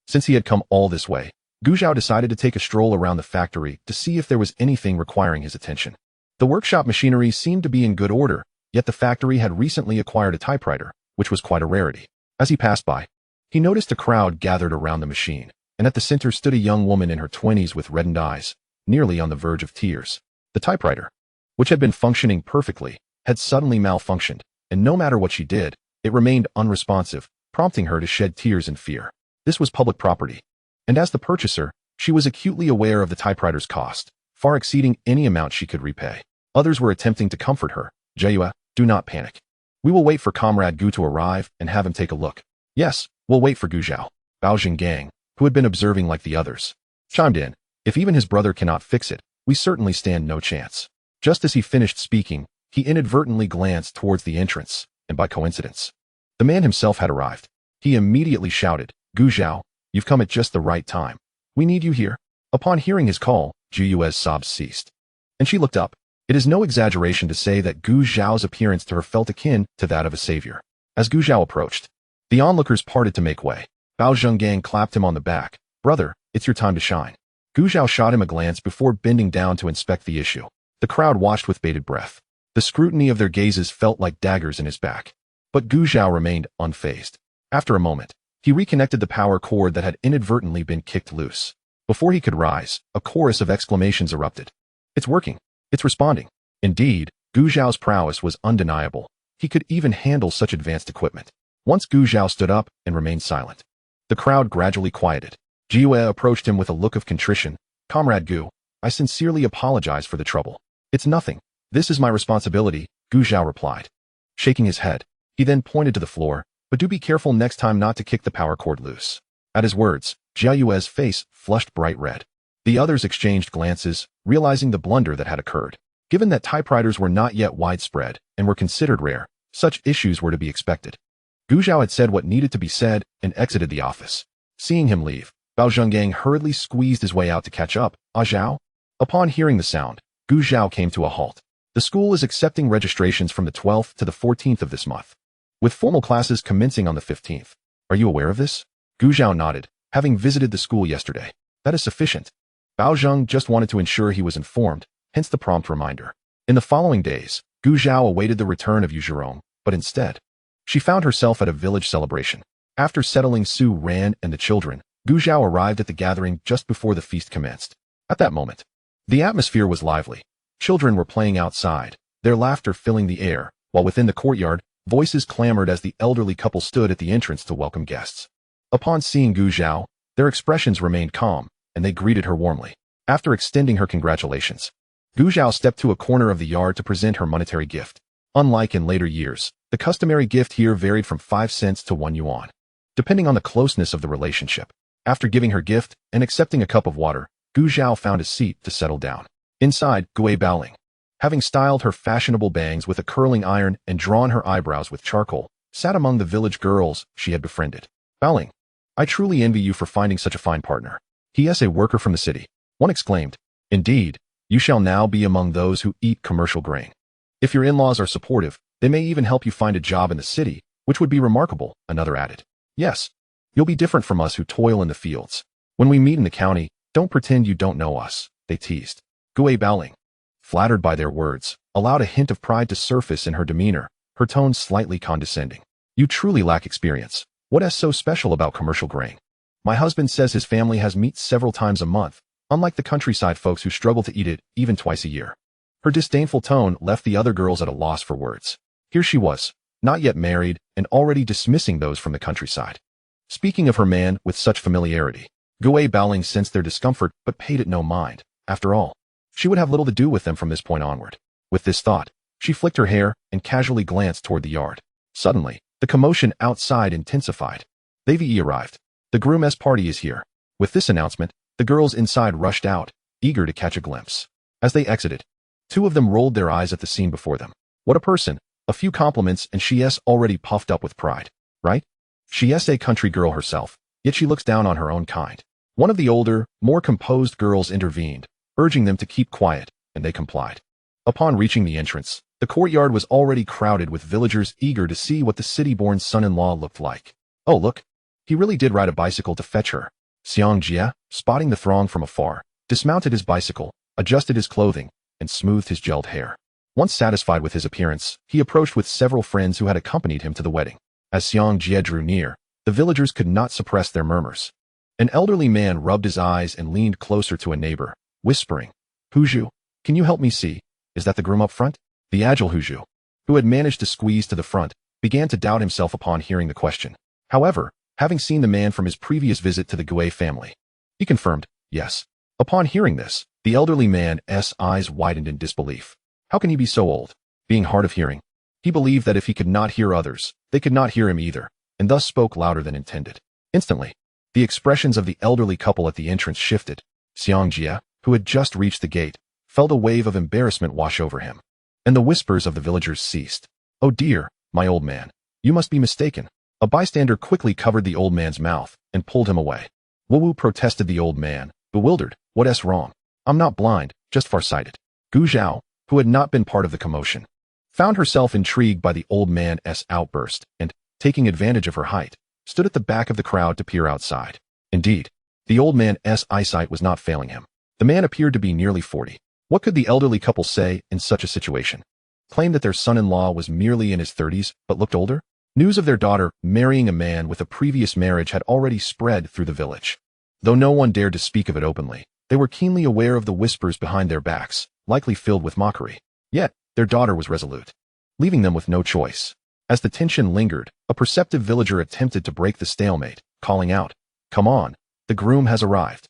Since he had come all this way, Gu Zhao decided to take a stroll around the factory to see if there was anything requiring his attention. The workshop machinery seemed to be in good order, yet the factory had recently acquired a typewriter, which was quite a rarity. As he passed by, he noticed a crowd gathered around the machine, and at the center stood a young woman in her 20s with reddened eyes, nearly on the verge of tears. The typewriter, which had been functioning perfectly, had suddenly malfunctioned, and no matter what she did, it remained unresponsive, prompting her to shed tears in fear. This was public property, and as the purchaser, she was acutely aware of the typewriter's cost, far exceeding any amount she could repay. Others were attempting to comfort her. Jiayue, do not panic. We will wait for Comrade Gu to arrive and have him take a look. Yes, we'll wait for Gu Zhao. Bao Zhenggang, who had been observing like the others, chimed in. If even his brother cannot fix it, we certainly stand no chance. Just as he finished speaking, he inadvertently glanced towards the entrance, and by coincidence, the man himself had arrived. He immediately shouted, Gu Zhao, you've come at just the right time. We need you here. Upon hearing his call, Jiyue's sobs ceased, and she looked up. It is no exaggeration to say that Gu Zhao's appearance to her felt akin to that of a savior. As Gu Zhao approached, the onlookers parted to make way. Bao Zhenggang clapped him on the back. Brother, it's your time to shine. Gu Zhao shot him a glance before bending down to inspect the issue. The crowd watched with bated breath. The scrutiny of their gazes felt like daggers in his back. But Gu Zhao remained unfazed. After a moment, he reconnected the power cord that had inadvertently been kicked loose. Before he could rise, a chorus of exclamations erupted. It's working. It's responding. Indeed, Gu Zhao's prowess was undeniable. He could even handle such advanced equipment. Once Gu Zhao stood up and remained silent, the crowd gradually quieted. Jiyue approached him with a look of contrition. Comrade Gu, I sincerely apologize for the trouble. It's nothing. This is my responsibility, Gu Zhao replied, shaking his head. He then pointed to the floor, but do be careful next time not to kick the power cord loose. At his words, Jiayue's face flushed bright red. The others exchanged glances, realizing the blunder that had occurred. Given that typewriters were not yet widespread and were considered rare, such issues were to be expected. Gu Zhao had said what needed to be said and exited the office. Seeing him leave, Bao Zhenggang hurriedly squeezed his way out to catch up. Zhao? Upon hearing the sound, Gu Zhao came to a halt. The school is accepting registrations from the 12th to the 14th of this month, with formal classes commencing on the 15th. Are you aware of this? Gu Zhao nodded, having visited the school yesterday. That is sufficient. Bao Zheng just wanted to ensure he was informed, hence the prompt reminder. In the following days, Gu Zhao awaited the return of Yu Zhirong, but instead, she found herself at a village celebration. After settling Su Ran and the children, Gu Zhao arrived at the gathering just before the feast commenced. At that moment, the atmosphere was lively. Children were playing outside, their laughter filling the air, while within the courtyard, voices clamored as the elderly couple stood at the entrance to welcome guests. Upon seeing Gu Zhao, their expressions remained calm, and they greeted her warmly. After extending her congratulations, Gu Zhao stepped to a corner of the yard to present her monetary gift. Unlike in later years, the customary gift here varied from 5 cents to 1 yuan, depending on the closeness of the relationship. After giving her gift and accepting a cup of water, Gu Zhao found a seat to settle down. Inside, Gui Baoling, having styled her fashionable bangs with a curling iron and drawn her eyebrows with charcoal, sat among the village girls she had befriended. Baoling, I truly envy you for finding such a fine partner. He is a worker from the city. One exclaimed. Indeed, you shall now be among those who eat commercial grain. If your in-laws are supportive, they may even help you find a job in the city, which would be remarkable, another added. Yes, you'll be different from us who toil in the fields. When we meet in the county, don't pretend you don't know us, they teased. Gui Baoling, flattered by their words, allowed a hint of pride to surface in her demeanor, her tone slightly condescending. You truly lack experience. What is so special about commercial grain? My husband says his family has meat several times a month, unlike the countryside folks who struggle to eat it even twice a year. Her disdainful tone left the other girls at a loss for words. Here she was, not yet married, and already dismissing those from the countryside. Speaking of her man with such familiarity, Gui Baoling sensed their discomfort but paid it no mind. After all, she would have little to do with them from this point onward. With this thought, she flicked her hair and casually glanced toward the yard. Suddenly, the commotion outside intensified. The VE arrived. The groom's party is here. With this announcement, the girls inside rushed out, eager to catch a glimpse. As they exited, two of them rolled their eyes at the scene before them. What a person! A few compliments and she's already puffed up with pride, right? She's a country girl herself, yet she looks down on her own kind. One of the older, more composed girls intervened, urging them to keep quiet, and they complied. Upon reaching the entrance, the courtyard was already crowded with villagers eager to see what the city-born son-in-law looked like. Oh look, he really did ride a bicycle to fetch her. Xiang Jie, spotting the throng from afar, dismounted his bicycle, adjusted his clothing, and smoothed his gelled hair. Once satisfied with his appearance, he approached with several friends who had accompanied him to the wedding. As Xiang Jie drew near, the villagers could not suppress their murmurs. An elderly man rubbed his eyes and leaned closer to a neighbor, whispering, "Huzhu, can you help me see? Is that the groom up front?" The agile Huzhu, who had managed to squeeze to the front, began to doubt himself upon hearing the question. However, having seen the man from his previous visit to the Gui family, he confirmed, yes. Upon hearing this, the elderly man's eyes widened in disbelief. How can he be so old? Being hard of hearing, he believed that if he could not hear others, they could not hear him either, and thus spoke louder than intended. Instantly, the expressions of the elderly couple at the entrance shifted. Xiang Jie, who had just reached the gate, felt a wave of embarrassment wash over him, and the whispers of the villagers ceased. "Oh dear, my old man, you must be mistaken." A bystander quickly covered the old man's mouth and pulled him away. "Wu," protested the old man, bewildered. "What's wrong? I'm not blind, just farsighted." Gu Zhao, who had not been part of the commotion, found herself intrigued by the old man's outburst and, taking advantage of her height, stood at the back of the crowd to peer outside. Indeed, the old man's eyesight was not failing him. The man appeared to be nearly 40. What could the elderly couple say in such a situation? Claim that their son-in-law was merely in his 30s but looked older? News of their daughter marrying a man with a previous marriage had already spread through the village. Though no one dared to speak of it openly, they were keenly aware of the whispers behind their backs, likely filled with mockery. Yet, their daughter was resolute, leaving them with no choice. As the tension lingered, a perceptive villager attempted to break the stalemate, calling out, "Come on, the groom has arrived.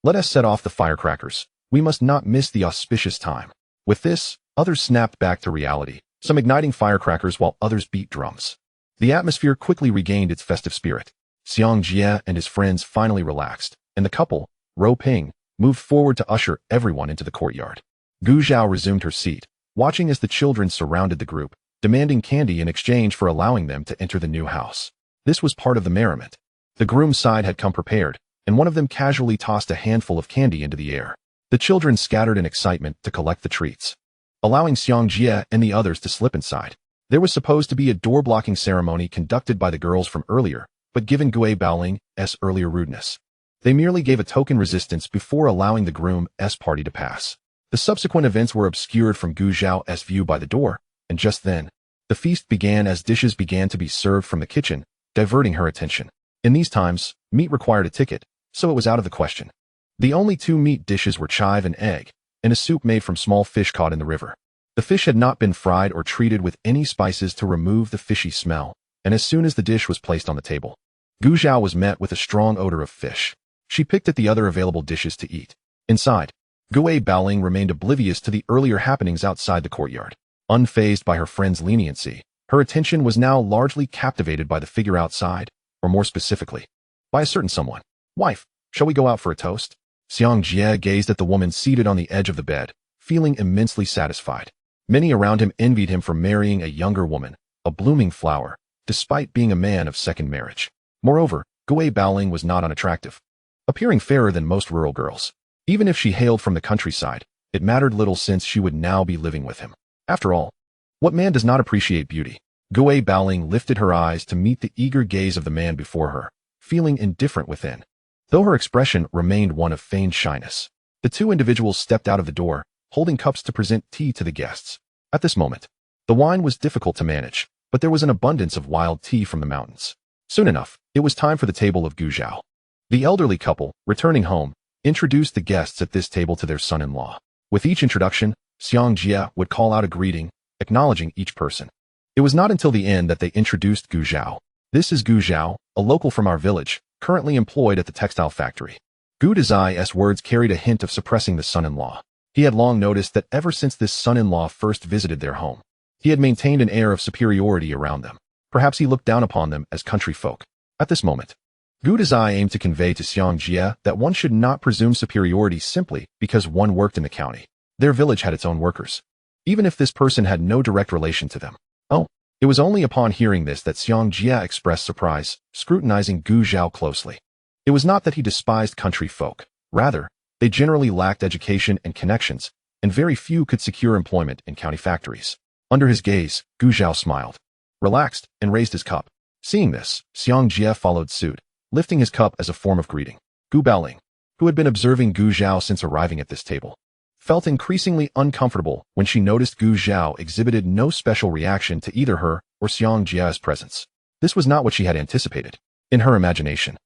Let us set off the firecrackers. We must not miss the auspicious time." With this, others snapped back to reality, some igniting firecrackers while others beat drums. The atmosphere quickly regained its festive spirit. Xiang Jie and his friends finally relaxed, and the couple, Ro Ping, moved forward to usher everyone into the courtyard. Gu Zhao resumed her seat, watching as the children surrounded the group, demanding candy in exchange for allowing them to enter the new house. This was part of the merriment. The groom's side had come prepared, and one of them casually tossed a handful of candy into the air. The children scattered in excitement to collect the treats, allowing Xiang Jie and the others to slip inside. There was supposed to be a door-blocking ceremony conducted by the girls from earlier, but given Gui Baoling's earlier rudeness, they merely gave a token resistance before allowing the groom's party to pass. The subsequent events were obscured from Gu Zhao's view by the door, and just then, the feast began as dishes began to be served from the kitchen, diverting her attention. In these times, meat required a ticket, so it was out of the question. The only two meat dishes were chive and egg, and a soup made from small fish caught in the river. The fish had not been fried or treated with any spices to remove the fishy smell, and as soon as the dish was placed on the table, Gu Zhao was met with a strong odor of fish. She picked at the other available dishes to eat. Inside, Gui Baoling remained oblivious to the earlier happenings outside the courtyard. Unfazed by her friend's leniency, her attention was now largely captivated by the figure outside, or more specifically, by a certain someone. "Wife, shall we go out for a toast?" Xiang Jie gazed at the woman seated on the edge of the bed, feeling immensely satisfied. Many around him envied him for marrying a younger woman, a blooming flower, despite being a man of second marriage. Moreover, Gui Baoling was not unattractive, appearing fairer than most rural girls. Even if she hailed from the countryside, it mattered little since she would now be living with him. After all, what man does not appreciate beauty? Gui Baoling lifted her eyes to meet the eager gaze of the man before her, feeling indifferent within, though her expression remained one of feigned shyness. The two individuals stepped out of the door, holding cups to present tea to the guests. At this moment, the wine was difficult to manage, but there was an abundance of wild tea from the mountains. Soon enough, it was time for the table of Gu Zhao. The elderly couple, returning home, introduced the guests at this table to their son-in-law. With each introduction, Xiang Jie would call out a greeting, acknowledging each person. It was not until the end that they introduced Gu Zhao. "This is Gu Zhao, a local from our village, currently employed at the textile factory." Gu Dazai's words carried a hint of suppressing the son-in-law. He had long noticed that ever since this son-in-law first visited their home, he had maintained an air of superiority around them. Perhaps he looked down upon them as country folk. At this moment, Gu Dazai aimed to convey to Xiang Jie that one should not presume superiority simply because one worked in the county. Their village had its own workers, even if this person had no direct relation to them. Oh, it was only upon hearing this that Xiang Jia expressed surprise, scrutinizing Gu Zhao closely. It was not that he despised country folk. Rather, they generally lacked education and connections, and very few could secure employment in county factories. Under his gaze, Gu Zhao smiled, relaxed, and raised his cup. Seeing this, Xiang Jia followed suit, lifting his cup as a form of greeting. Gu Baoling, who had been observing Gu Zhao since arriving at this table, felt increasingly uncomfortable when she noticed Gu Zhao exhibited no special reaction to either her or Xiang Jia's presence. This was not what she had anticipated. In her imagination,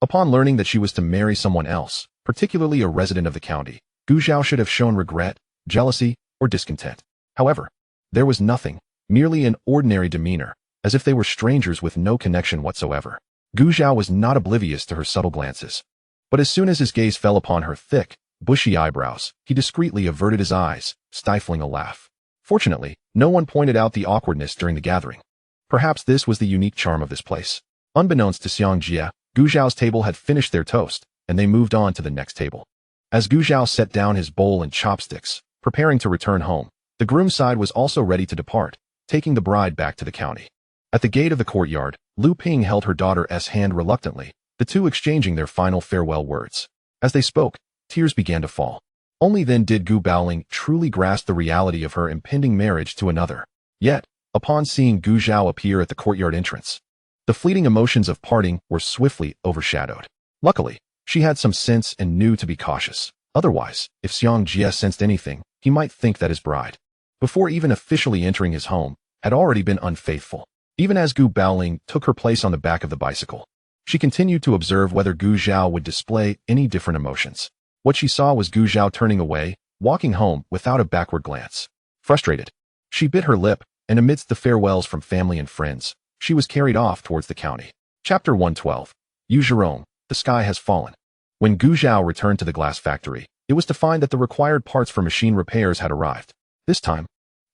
upon learning that she was to marry someone else, particularly a resident of the county, Gu Zhao should have shown regret, jealousy, or discontent. However, there was nothing, merely an ordinary demeanor, as if they were strangers with no connection whatsoever. Gu Zhao was not oblivious to her subtle glances. But as soon as his gaze fell upon her thick, bushy eyebrows, he discreetly averted his eyes, stifling a laugh. Fortunately, no one pointed out the awkwardness during the gathering. Perhaps this was the unique charm of this place. Unbeknownst to Xiang Jia, Gu Zhao's table had finished their toast, and they moved on to the next table. As Gu Zhao set down his bowl and chopsticks, preparing to return home, the groom's side was also ready to depart, taking the bride back to the county. At the gate of the courtyard, Lu Ping held her daughter's hand reluctantly, the two exchanging their final farewell words. As they spoke, tears began to fall. Only then did Gu Baoling truly grasp the reality of her impending marriage to another. Yet, upon seeing Gu Zhao appear at the courtyard entrance, the fleeting emotions of parting were swiftly overshadowed. Luckily, she had some sense and knew to be cautious. Otherwise, if Xiang Jia sensed anything, he might think that his bride, before even officially entering his home, had already been unfaithful. Even as Gu Baoling took her place on the back of the bicycle, she continued to observe whether Gu Zhao would display any different emotions. What she saw was Gu Zhao turning away, walking home without a backward glance. Frustrated, she bit her lip, and amidst the farewells from family and friends, she was carried off towards the county. Chapter 112. Yu Zhirong, the sky has fallen. When Gu Zhao returned to the glass factory, it was to find that the required parts for machine repairs had arrived. This time,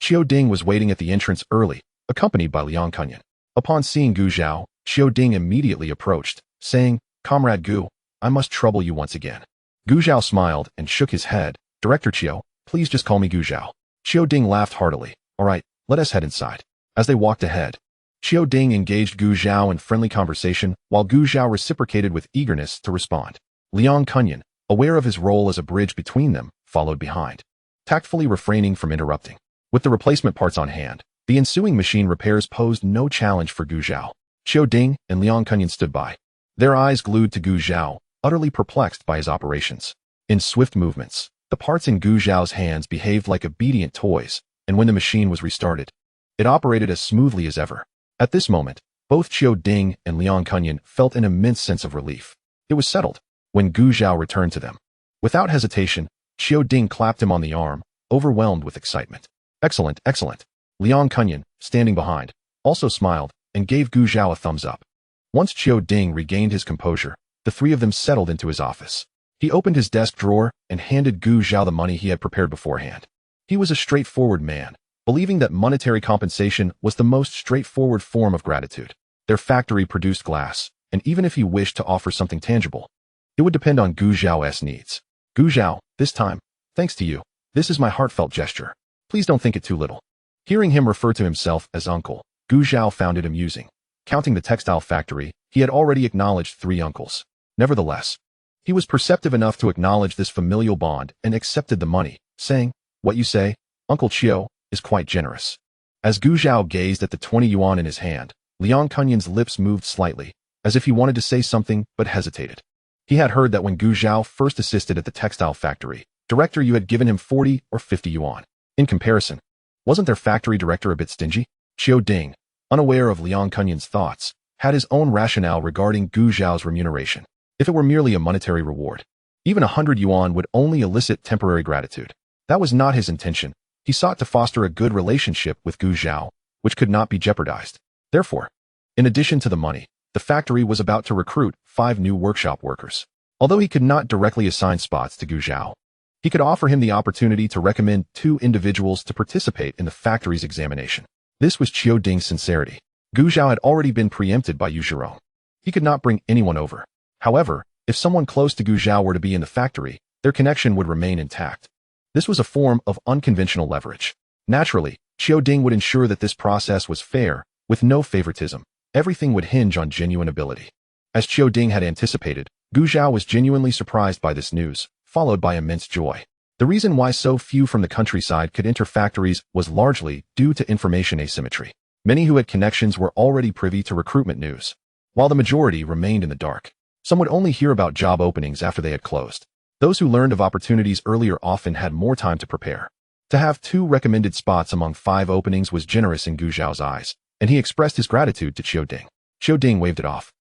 Qiu Ding was waiting at the entrance early, accompanied by Liang Kunyan. Upon seeing Gu Zhao, Qiu Ding immediately approached, saying, "Comrade Gu, I must trouble you once again." Gu Zhao smiled and shook his head. "Director Qiu, please just call me Gu Zhao." Qiu Ding laughed heartily. "All right, let us head inside." As they walked ahead, Qiu Ding engaged Gu Zhao in friendly conversation while Gu Zhao reciprocated with eagerness to respond. Liang Kunyan, aware of his role as a bridge between them, followed behind, tactfully refraining from interrupting. With the replacement parts on hand, the ensuing machine repairs posed no challenge for Gu Zhao. Qiu Ding and Liang Kunyan stood by, their eyes glued to Gu Zhao, utterly perplexed by his operations. In swift movements, the parts in Gu Zhao's hands behaved like obedient toys, and when the machine was restarted, it operated as smoothly as ever. At this moment, both Qiu Ding and Liang Kunyan felt an immense sense of relief. It was settled. When Gu Zhao returned to them, without hesitation, Qiu Ding clapped him on the arm, overwhelmed with excitement. "Excellent, excellent." Liang Kunyan, standing behind, also smiled and gave Gu Zhao a thumbs up. Once Qiu Ding regained his composure, the three of them settled into his office. He opened his desk drawer and handed Gu Zhao the money he had prepared beforehand. He was a straightforward man, believing that monetary compensation was the most straightforward form of gratitude. Their factory produced glass, and even if he wished to offer something tangible, it would depend on Gu Zhao's needs. "Gu Zhao, this time, thanks to you, this is my heartfelt gesture. Please don't think it too little." Hearing him refer to himself as uncle, Gu Zhao found it amusing. Counting the textile factory, he had already acknowledged 3 uncles. Nevertheless, he was perceptive enough to acknowledge this familial bond and accepted the money, saying, "What you say, Uncle Qiu, is quite generous." As Gu Zhao gazed at the 20 yuan in his hand, Liang Kunyan's lips moved slightly, as if he wanted to say something but hesitated. He had heard that when Gu Zhao first assisted at the textile factory, Director Yu had given him 40 or 50 yuan. In comparison, wasn't their factory director a bit stingy? Qiu Ding, unaware of Liang Kunyan's thoughts, had his own rationale regarding Gu Zhao's remuneration. If it were merely a monetary reward, even 100 yuan would only elicit temporary gratitude. That was not his intention. He sought to foster a good relationship with Gu Zhao, which could not be jeopardized. Therefore, in addition to the money, the factory was about to recruit 5 new workshop workers. Although he could not directly assign spots to Gu Zhao, he could offer him the opportunity to recommend 2 individuals to participate in the factory's examination. This was Qiu Ding's sincerity. Gu Zhao had already been preempted by Yu Zhirong. He could not bring anyone over. However, if someone close to Gu Zhao were to be in the factory, their connection would remain intact. This was a form of unconventional leverage. Naturally, Qiu Ding would ensure that this process was fair, with no favoritism. Everything would hinge on genuine ability. As Qiu Ding had anticipated, Gu Zhao was genuinely surprised by this news, followed by immense joy. The reason why so few from the countryside could enter factories was largely due to information asymmetry. Many who had connections were already privy to recruitment news, while the majority remained in the dark. Some would only hear about job openings after they had closed. Those who learned of opportunities earlier often had more time to prepare. To have 2 recommended spots among 5 openings was generous in Gu Zhao's eyes, and he expressed his gratitude to Qiu Ding. Qiu Ding waved it off.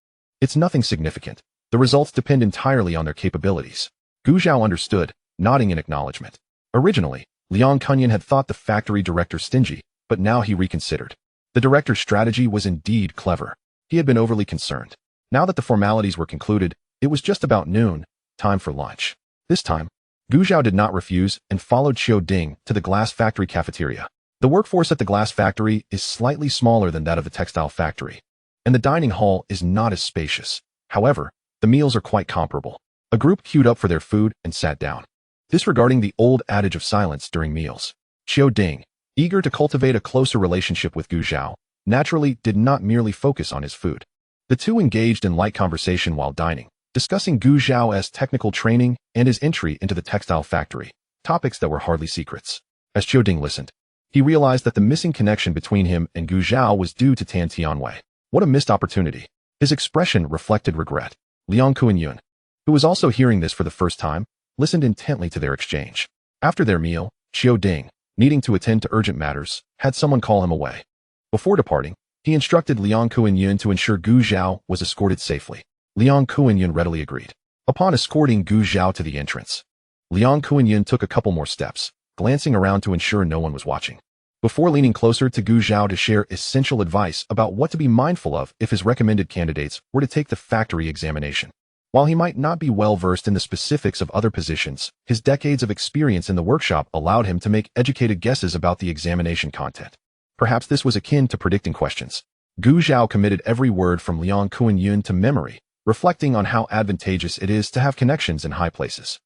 It's nothing significant. The results depend entirely on their capabilities. Gu Zhao understood, nodding in acknowledgement. Originally, Liang Kunyan had thought the factory director stingy, but now he reconsidered. The director's strategy was indeed clever. He had been overly concerned. Now that the formalities were concluded, it was just about noon, time for lunch. This time, Gu Zhao did not refuse and followed Qiu Ding to the glass factory cafeteria. The workforce at the glass factory is slightly smaller than that of the textile factory, and the dining hall is not as spacious. However, the meals are quite comparable. A group queued up for their food and sat down, disregarding the old adage of silence during meals. Qiu Ding, eager to cultivate a closer relationship with Gu Zhao, naturally did not merely focus on his food. The two engaged in light conversation while dining, discussing Gu Zhao's technical training and his entry into the textile factory, topics that were hardly secrets. As Qiu Ding listened, he realized that the missing connection between him and Gu Zhao was due to Tan Tianwei. What a missed opportunity. His expression reflected regret. Liang Kuan-yun, who was also hearing this for the first time, listened intently to their exchange. After their meal, Qiu Ding, needing to attend to urgent matters, had someone call him away. Before departing, he instructed Liang Kuan-yun to ensure Gu Zhao was escorted safely. Liang Kuan-yun readily agreed. Upon escorting Gu Zhao to the entrance, Liang Kuan-yun took a couple more steps, glancing around to ensure no one was watching. Before leaning closer to Gu Zhao to share essential advice about what to be mindful of if his recommended candidates were to take the factory examination. While he might not be well versed in the specifics of other positions, his decades of experience in the workshop allowed him to make educated guesses about the examination content. Perhaps this was akin to predicting questions. Gu Zhao committed every word from Liang Kuan-yun to memory, reflecting on how advantageous it is to have connections in high places.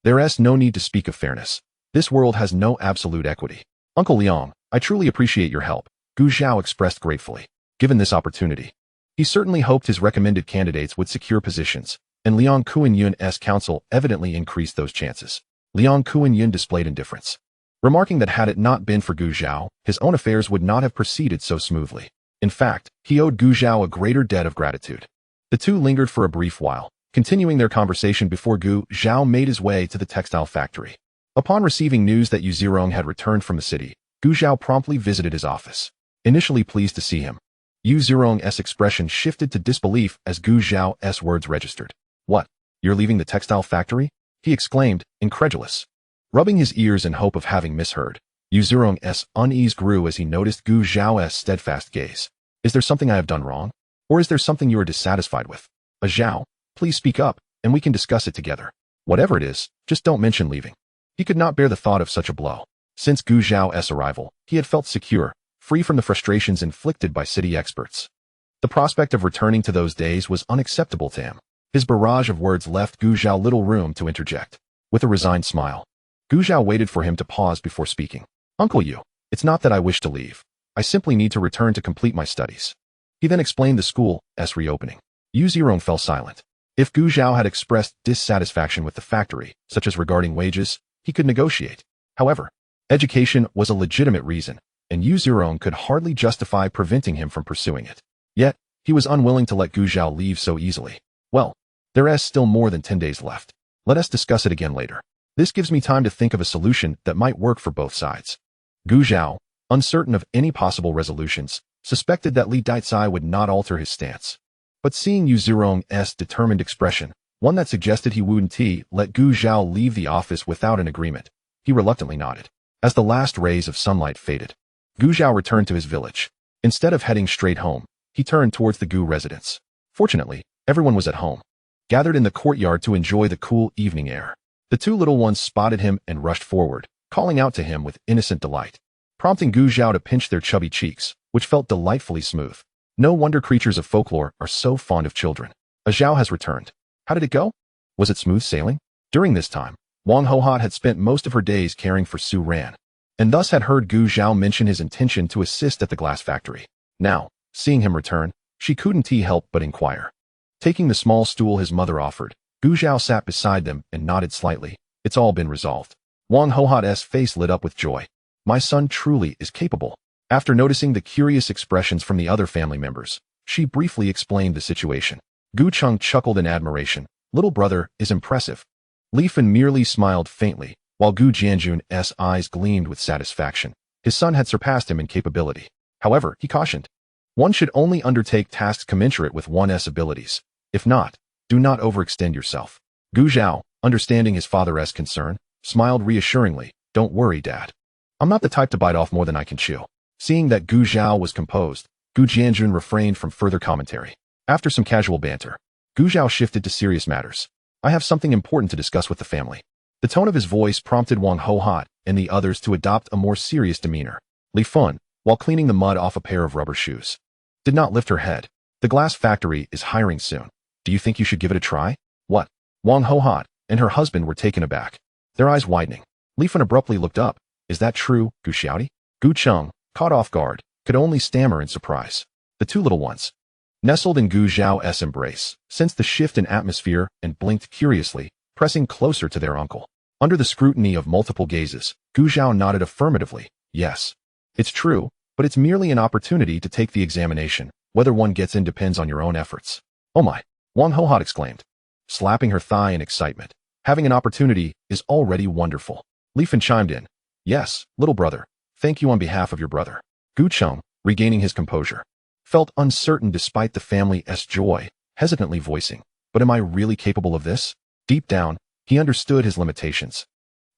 There is no need to speak of fairness. This world has no absolute equity. Uncle Liang, I truly appreciate your help, Gu Zhao expressed gratefully. Given this opportunity, he certainly hoped his recommended candidates would secure positions, and Liang Kuan-yun's counsel evidently increased those chances. Liang Kuan-yun displayed indifference, remarking that had it not been for Gu Zhao, his own affairs would not have proceeded so smoothly. In fact, he owed Gu Zhao a greater debt of gratitude. The two lingered for a brief while, continuing their conversation before Gu Zhao made his way to the textile factory. Upon receiving news that Yu Zirong had returned from the city, Gu Zhao promptly visited his office. Initially pleased to see him, Yu Zirong's expression shifted to disbelief as Gu Zhao's words registered. What? You're leaving the textile factory? He exclaimed, incredulous. Rubbing his ears in hope of having misheard, Yu Zirong's unease grew as he noticed Gu Zhao's steadfast gaze. Is there something I have done wrong? Or is there something you are dissatisfied with? Zhao, please speak up, and we can discuss it together. Whatever it is, just don't mention leaving. He could not bear the thought of such a blow. Since Gu Zhao's arrival, he had felt secure, free from the frustrations inflicted by city experts. The prospect of returning to those days was unacceptable to him. His barrage of words left Gu Zhao little room to interject. With a resigned smile, Gu Zhao waited for him to pause before speaking. Uncle Yu, it's not that I wish to leave. I simply need to return to complete my studies. He then explained the school's reopening. Yu Zirong fell silent. If Gu Zhao had expressed dissatisfaction with the factory, such as regarding wages, he could negotiate. However, education was a legitimate reason, and Yu Zirong could hardly justify preventing him from pursuing it. Yet, he was unwilling to let Gu Zhao leave so easily. Well, there is still more than 10 days left. Let us discuss it again later. This gives me time to think of a solution that might work for both sides. Gu Zhao, uncertain of any possible resolutions, suspected that Li Daicai would not alter his stance. But seeing Yu Zirong's determined expression, one that suggested he wouldn't let Gu Zhao leave the office without an agreement, he reluctantly nodded. As the last rays of sunlight faded, Gu Zhao returned to his village. Instead of heading straight home, he turned towards the Gu residence. Fortunately, everyone was at home, gathered in the courtyard to enjoy the cool evening air. The two little ones spotted him and rushed forward, calling out to him with innocent delight, prompting Gu Zhao to pinch their chubby cheeks, which felt delightfully smooth. No wonder creatures of folklore are so fond of children. Zhao has returned. How did it go? Was it smooth sailing? During this time, Wang Hohot had spent most of her days caring for Su Ran. and thus had heard Gu Zhao mention his intention to assist at the glass factory. Now, seeing him return, she couldn't help but inquire. Taking the small stool his mother offered, Gu Zhao sat beside them and nodded slightly. It's all been resolved. Wang Hohat's face lit up with joy. My son truly is capable. After noticing the curious expressions from the other family members, she briefly explained the situation. Gu Cheng chuckled in admiration. Little brother is impressive. Li Fan merely smiled faintly, while Gu Jianjun's eyes gleamed with satisfaction. His son had surpassed him in capability. However, he cautioned, one should only undertake tasks commensurate with one's abilities. If not, do not overextend yourself. Gu Zhao, understanding his father's concern, smiled reassuringly. Don't worry, Dad. I'm not the type to bite off more than I can chew. Seeing that Gu Zhao was composed, Gu Jianjun refrained from further commentary. After some casual banter, Gu Zhao shifted to serious matters. I have something important to discuss with the family. The tone of his voice prompted Wang Hohat and the others to adopt a more serious demeanor. Li Fan, while cleaning the mud off a pair of rubber shoes, did not lift her head. The glass factory is hiring soon. Do you think you should give it a try? What? Wang Hohat and her husband were taken aback, their eyes widening. Li Fan abruptly looked up. Is that true, Gu Xiaodi? Gu Cheng, caught off guard, could only stammer in surprise. The two little ones, nestled in Gu Zhao's embrace, sensed the shift in atmosphere and blinked curiously, pressing closer to their uncle. Under the scrutiny of multiple gazes, Gu Zhao nodded affirmatively. Yes, it's true, but it's merely an opportunity to take the examination. Whether one gets in depends on your own efforts. Oh my, Wang Hohat exclaimed, slapping her thigh in excitement. Having an opportunity is already wonderful. Li Fan chimed in. Yes, little brother, thank you on behalf of your brother. Gu Cheng, regaining his composure, felt uncertain despite the family's joy, hesitantly voicing, but am I really capable of this? Deep down, he understood his limitations.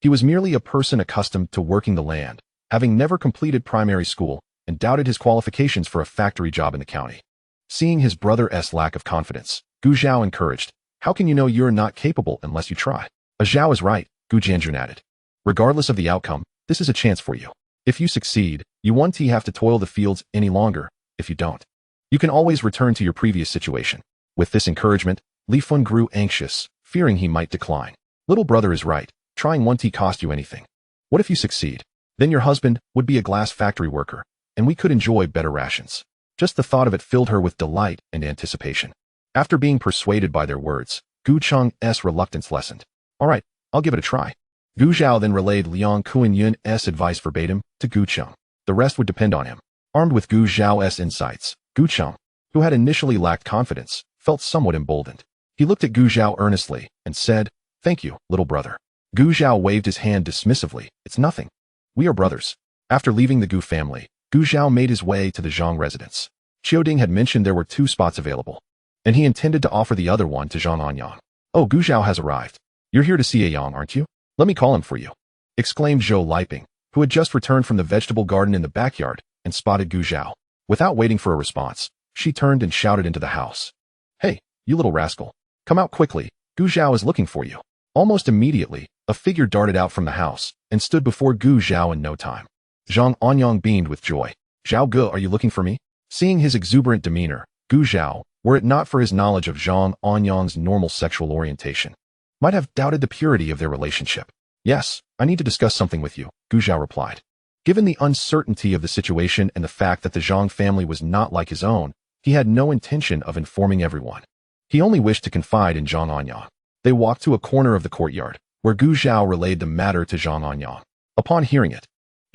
He was merely a person accustomed to working the land, having never completed primary school, and doubted his qualifications for a factory job in the county. Seeing his brother's lack of confidence, Gu Zhao encouraged, how can you know you're not capable unless you try? Zhao is right, Gu Jianjun added. Regardless of the outcome, this is a chance for you. If you succeed, you won't have to toil the fields any longer. If you don't, you can always return to your previous situation. With this encouragement, Li Fan grew anxious, fearing he might decline. Little brother is right, trying won't cost you anything. What if you succeed? Then your husband would be a glass factory worker, and we could enjoy better rations. Just the thought of it filled her with delight and anticipation. After being persuaded by their words, Gu Cheng's reluctance lessened. All right, I'll give it a try. Gu Zhao then relayed Liang Kuan-yun's advice verbatim to Gu Cheng. The rest would depend on him. Armed with Gu Zhao's insights, Gu Cheng, who had initially lacked confidence, felt somewhat emboldened. He looked at Gu Zhao earnestly and said, thank you, little brother. Gu Zhao waved his hand dismissively. It's nothing. We are brothers. After leaving the Gu family, Gu Zhao made his way to the Zhang residence. Qiuding had mentioned there were 2 spots available, and he intended to offer the other one to Zhang Anyang. Oh, Gu Zhao has arrived. You're here to see a Yang, aren't you? Let me call him for you, exclaimed Zhou Liping, who had just returned from the vegetable garden in the backyard and spotted Gu Zhao. Without waiting for a response, she turned and shouted into the house. Hey, you little rascal. Come out quickly, Gu Zhao is looking for you. Almost immediately, a figure darted out from the house and stood before Gu Zhao in no time. Zhang Anyang beamed with joy. Zhao Ge, are you looking for me? Seeing his exuberant demeanor, Gu Zhao, were it not for his knowledge of Zhang Anyang's normal sexual orientation, might have doubted the purity of their relationship. Yes, I need to discuss something with you, Gu Zhao replied. Given the uncertainty of the situation and the fact that the Zhang family was not like his own, he had no intention of informing everyone. He only wished to confide in Zhang Anyang. They walked to a corner of the courtyard, where Gu Zhao relayed the matter to Zhang Anyang. Upon hearing it,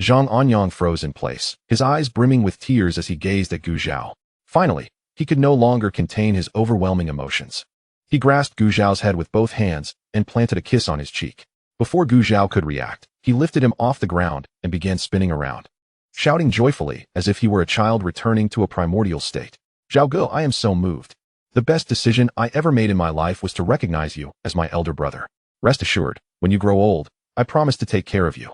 Zhang Anyang froze in place, his eyes brimming with tears as he gazed at Gu Zhao. Finally, he could no longer contain his overwhelming emotions. He grasped Gu Zhao's head with both hands and planted a kiss on his cheek. Before Gu Zhao could react, he lifted him off the ground and began spinning around, shouting joyfully as if he were a child returning to a primordial state. Zhao Ge, I am so moved. The best decision I ever made in my life was to recognize you as my elder brother. Rest assured, when you grow old, I promise to take care of you.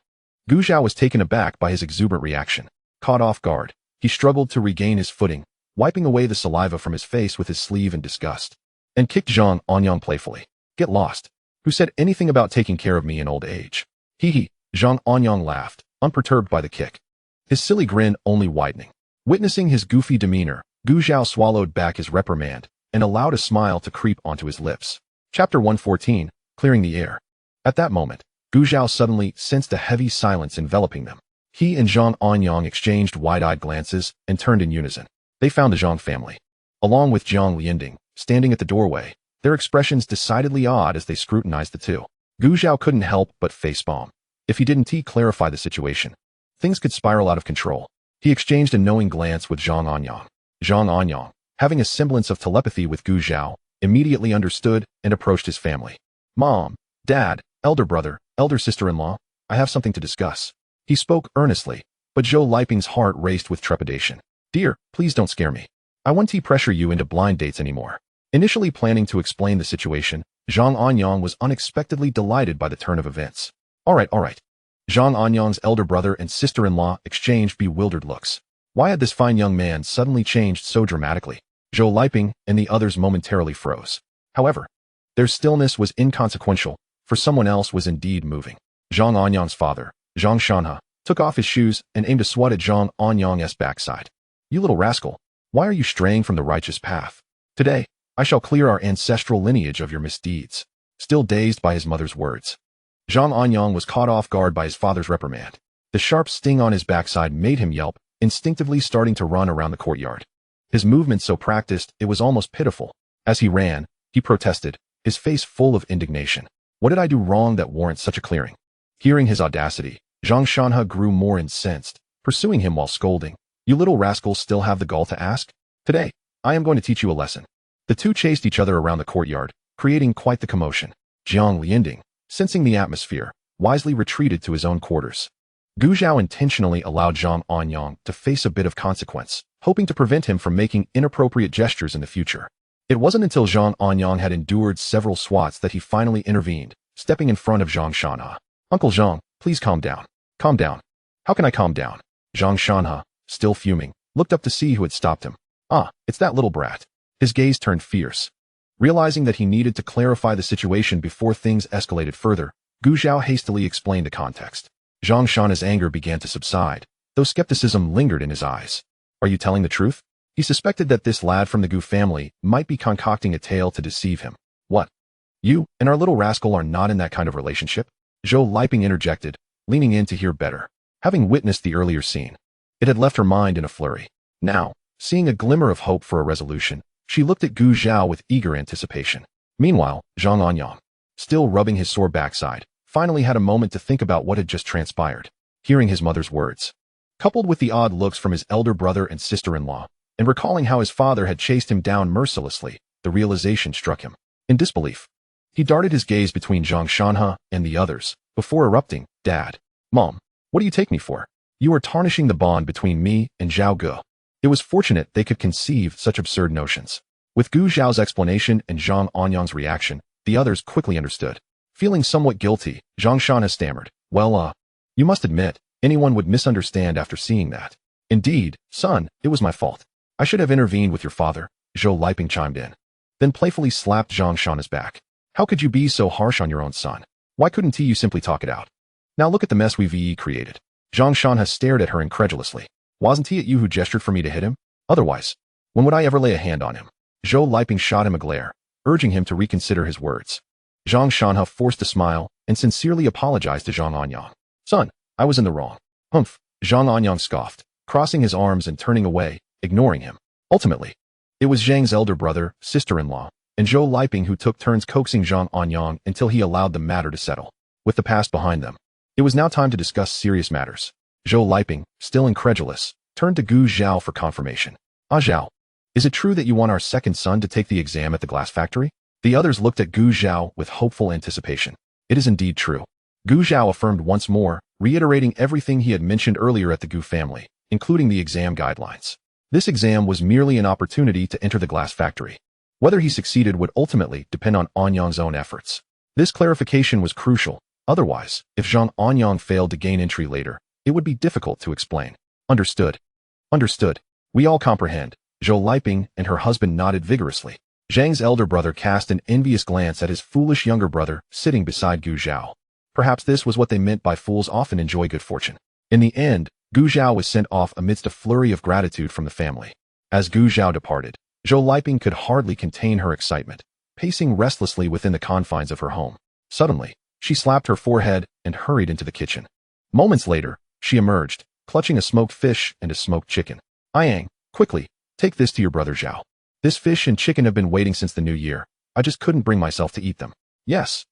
Gu Zhao was taken aback by his exuberant reaction. Caught off guard, he struggled to regain his footing, wiping away the saliva from his face with his sleeve in disgust, and kicked Zhang Anyang playfully. Get lost. Who said anything about taking care of me in old age? Hee hee, Zhang Anyang laughed, unperturbed by the kick, his silly grin only widening. Witnessing his goofy demeanor, Gu Zhao swallowed back his reprimand and allowed a smile to creep onto his lips. Chapter 114, Clearing the Air. At that moment, Gu Zhao suddenly sensed a heavy silence enveloping them. He and Zhang Anyang exchanged wide-eyed glances and turned in unison. They found the Zhang family, along with Jiang Lianding, standing at the doorway, their expressions decidedly odd as they scrutinized the two. Gu Zhao couldn't help but facepalm. If he didn't clarify the situation, things could spiral out of control. He exchanged a knowing glance with Zhang Anyang. Zhang Anyang, having a semblance of telepathy with Gu Zhao, immediately understood and approached his family. Mom, Dad, elder brother, elder sister-in-law, I have something to discuss. He spoke earnestly, but Zhou Liping's heart raced with trepidation. Dear, please don't scare me. I won't pressure you into blind dates anymore. Initially planning to explain the situation, Zhang Anyang was unexpectedly delighted by the turn of events. All right. Zhang Anyang's elder brother and sister-in-law exchanged bewildered looks. Why had this fine young man suddenly changed so dramatically? Zhou Liping and the others momentarily froze. However, their stillness was inconsequential, for someone else was indeed moving. Zhang Anyang's father, Zhang Shanhe, took off his shoes and aimed a swat at Zhang Anyang's backside. You little rascal, why are you straying from the righteous path? Today, I shall clear our ancestral lineage of your misdeeds. Still dazed by his mother's words, Zhang Anyang was caught off guard by his father's reprimand. The sharp sting on his backside made him yelp, instinctively starting to run around the courtyard. His movements so practiced it was almost pitiful. As he ran, he protested, his face full of indignation. What did I do wrong that warrants such a clearing? Hearing his audacity, Zhang Shanhe grew more incensed, pursuing him while scolding. You little rascals still have the gall to ask? Today, I am going to teach you a lesson. The two chased each other around the courtyard, creating quite the commotion. Jiang Lianding, sensing the atmosphere, wisely retreated to his own quarters. Gu Zhao intentionally allowed Zhang Anyang to face a bit of consequence, hoping to prevent him from making inappropriate gestures in the future. It wasn't until Zhang Anyang had endured several swats that he finally intervened, stepping in front of Zhang Shanhe. Uncle Zhang, please calm down. Calm down. How can I calm down? Zhang Shanhe, still fuming, looked up to see who had stopped him. Ah, it's that little brat. His gaze turned fierce. Realizing that he needed to clarify the situation before things escalated further, Gu Zhao hastily explained the context. Zhang Shanhe's anger began to subside, though skepticism lingered in his eyes. Are you telling the truth? He suspected that this lad from the Gu family might be concocting a tale to deceive him. What? You and our little rascal are not in that kind of relationship? Zhou Liping interjected, leaning in to hear better. Having witnessed the earlier scene, it had left her mind in a flurry. Now, seeing a glimmer of hope for a resolution, she looked at Gu Zhao with eager anticipation. Meanwhile, Zhang Anyang, still rubbing his sore backside, finally had a moment to think about what had just transpired. Hearing his mother's words, coupled with the odd looks from his elder brother and sister-in-law, and recalling how his father had chased him down mercilessly, the realization struck him. In disbelief, he darted his gaze between Zhang Shanhe and the others, before erupting, Dad, Mom, what do you take me for? You are tarnishing the bond between me and Zhao Ge. It was fortunate they could conceive such absurd notions. With Gu Zhao's explanation and Zhang Anyang's reaction, the others quickly understood. Feeling somewhat guilty, Zhang Shanhe stammered, Well, you must admit, anyone would misunderstand after seeing that. Indeed, son, it was my fault. I should have intervened with your father, Zhou Liping chimed in. Then playfully slapped Zhang Shanhe's back. How could you be so harsh on your own son? Why couldn't you simply talk it out? Now look at the mess we've created. Zhang Shanhe stared at her incredulously. Wasn't it you who gestured for me to hit him? Otherwise, when would I ever lay a hand on him? Zhou Liping shot him a glare, urging him to reconsider his words. Zhang Shanhe forced a smile and sincerely apologized to Zhang Anyang. Son, I was in the wrong. Humph, Zhang Anyang scoffed, crossing his arms and turning away, ignoring him. Ultimately, it was Zhang's elder brother, sister-in-law, and Zhou Liping who took turns coaxing Zhang Anyang until he allowed the matter to settle. With the past behind them, it was now time to discuss serious matters. Zhou Liping, still incredulous, turned to Gu Zhao for confirmation. Zhao, is it true that you want our second son to take the exam at the glass factory? The others looked at Gu Zhao with hopeful anticipation. It is indeed true. Gu Zhao affirmed once more, reiterating everything he had mentioned earlier at the Gu family, including the exam guidelines. This exam was merely an opportunity to enter the glass factory. Whether he succeeded would ultimately depend on Anyang's own efforts. This clarification was crucial. Otherwise, if Zhang Anyang failed to gain entry later, it would be difficult to explain. Understood. Understood. We all comprehend. Zhou Liping and her husband nodded vigorously. Zhang's elder brother cast an envious glance at his foolish younger brother sitting beside Gu Zhao. Perhaps this was what they meant by fools often enjoy good fortune. In the end, Gu Zhao was sent off amidst a flurry of gratitude from the family. As Gu Zhao departed, Zhou Liping could hardly contain her excitement, pacing restlessly within the confines of her home. Suddenly, she slapped her forehead and hurried into the kitchen. Moments later, she emerged, clutching a smoked fish and a smoked chicken. Yang, quickly, take this to your brother Zhao. This fish and chicken have been waiting since the new year. I just couldn't bring myself to eat them. Yes,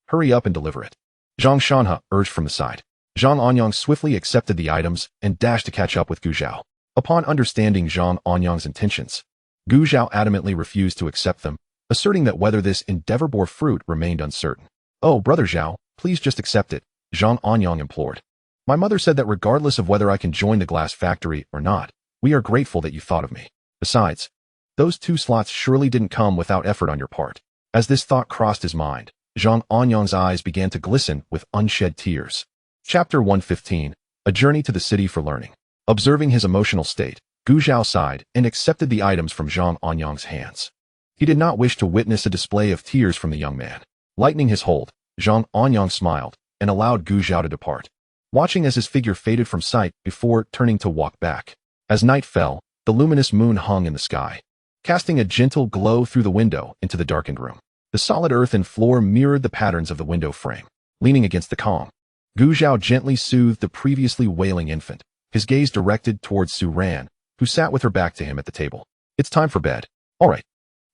hurry up and deliver it. Zhang Shanhe urged from the side. Zhang Anyang swiftly accepted the items and dashed to catch up with Gu Zhao. Upon understanding Zhang Anyang's intentions, Gu Zhao adamantly refused to accept them, asserting that whether this endeavor bore fruit remained uncertain. Oh, brother Zhao, please just accept it, Zhang Anyang implored. My mother said that regardless of whether I can join the glass factory or not, we are grateful that you thought of me. Besides, those 2 slots surely didn't come without effort on your part. As this thought crossed his mind, Zhang Anyang's eyes began to glisten with unshed tears. Chapter 115, A Journey to the City for Learning. Observing his emotional state, Gu Zhao sighed and accepted the items from Zhang Anyang's hands. He did not wish to witness a display of tears from the young man. Lightening his hold, Zhang Anyang smiled and allowed Gu Zhao to depart, watching as his figure faded from sight before turning to walk back. As night fell, the luminous moon hung in the sky, casting a gentle glow through the window into the darkened room. The solid earth and floor mirrored the patterns of the window frame. Leaning against the calm, Gu Zhao gently soothed the previously wailing infant, his gaze directed towards Su Ran, who sat with her back to him at the table. It's time for bed. All right,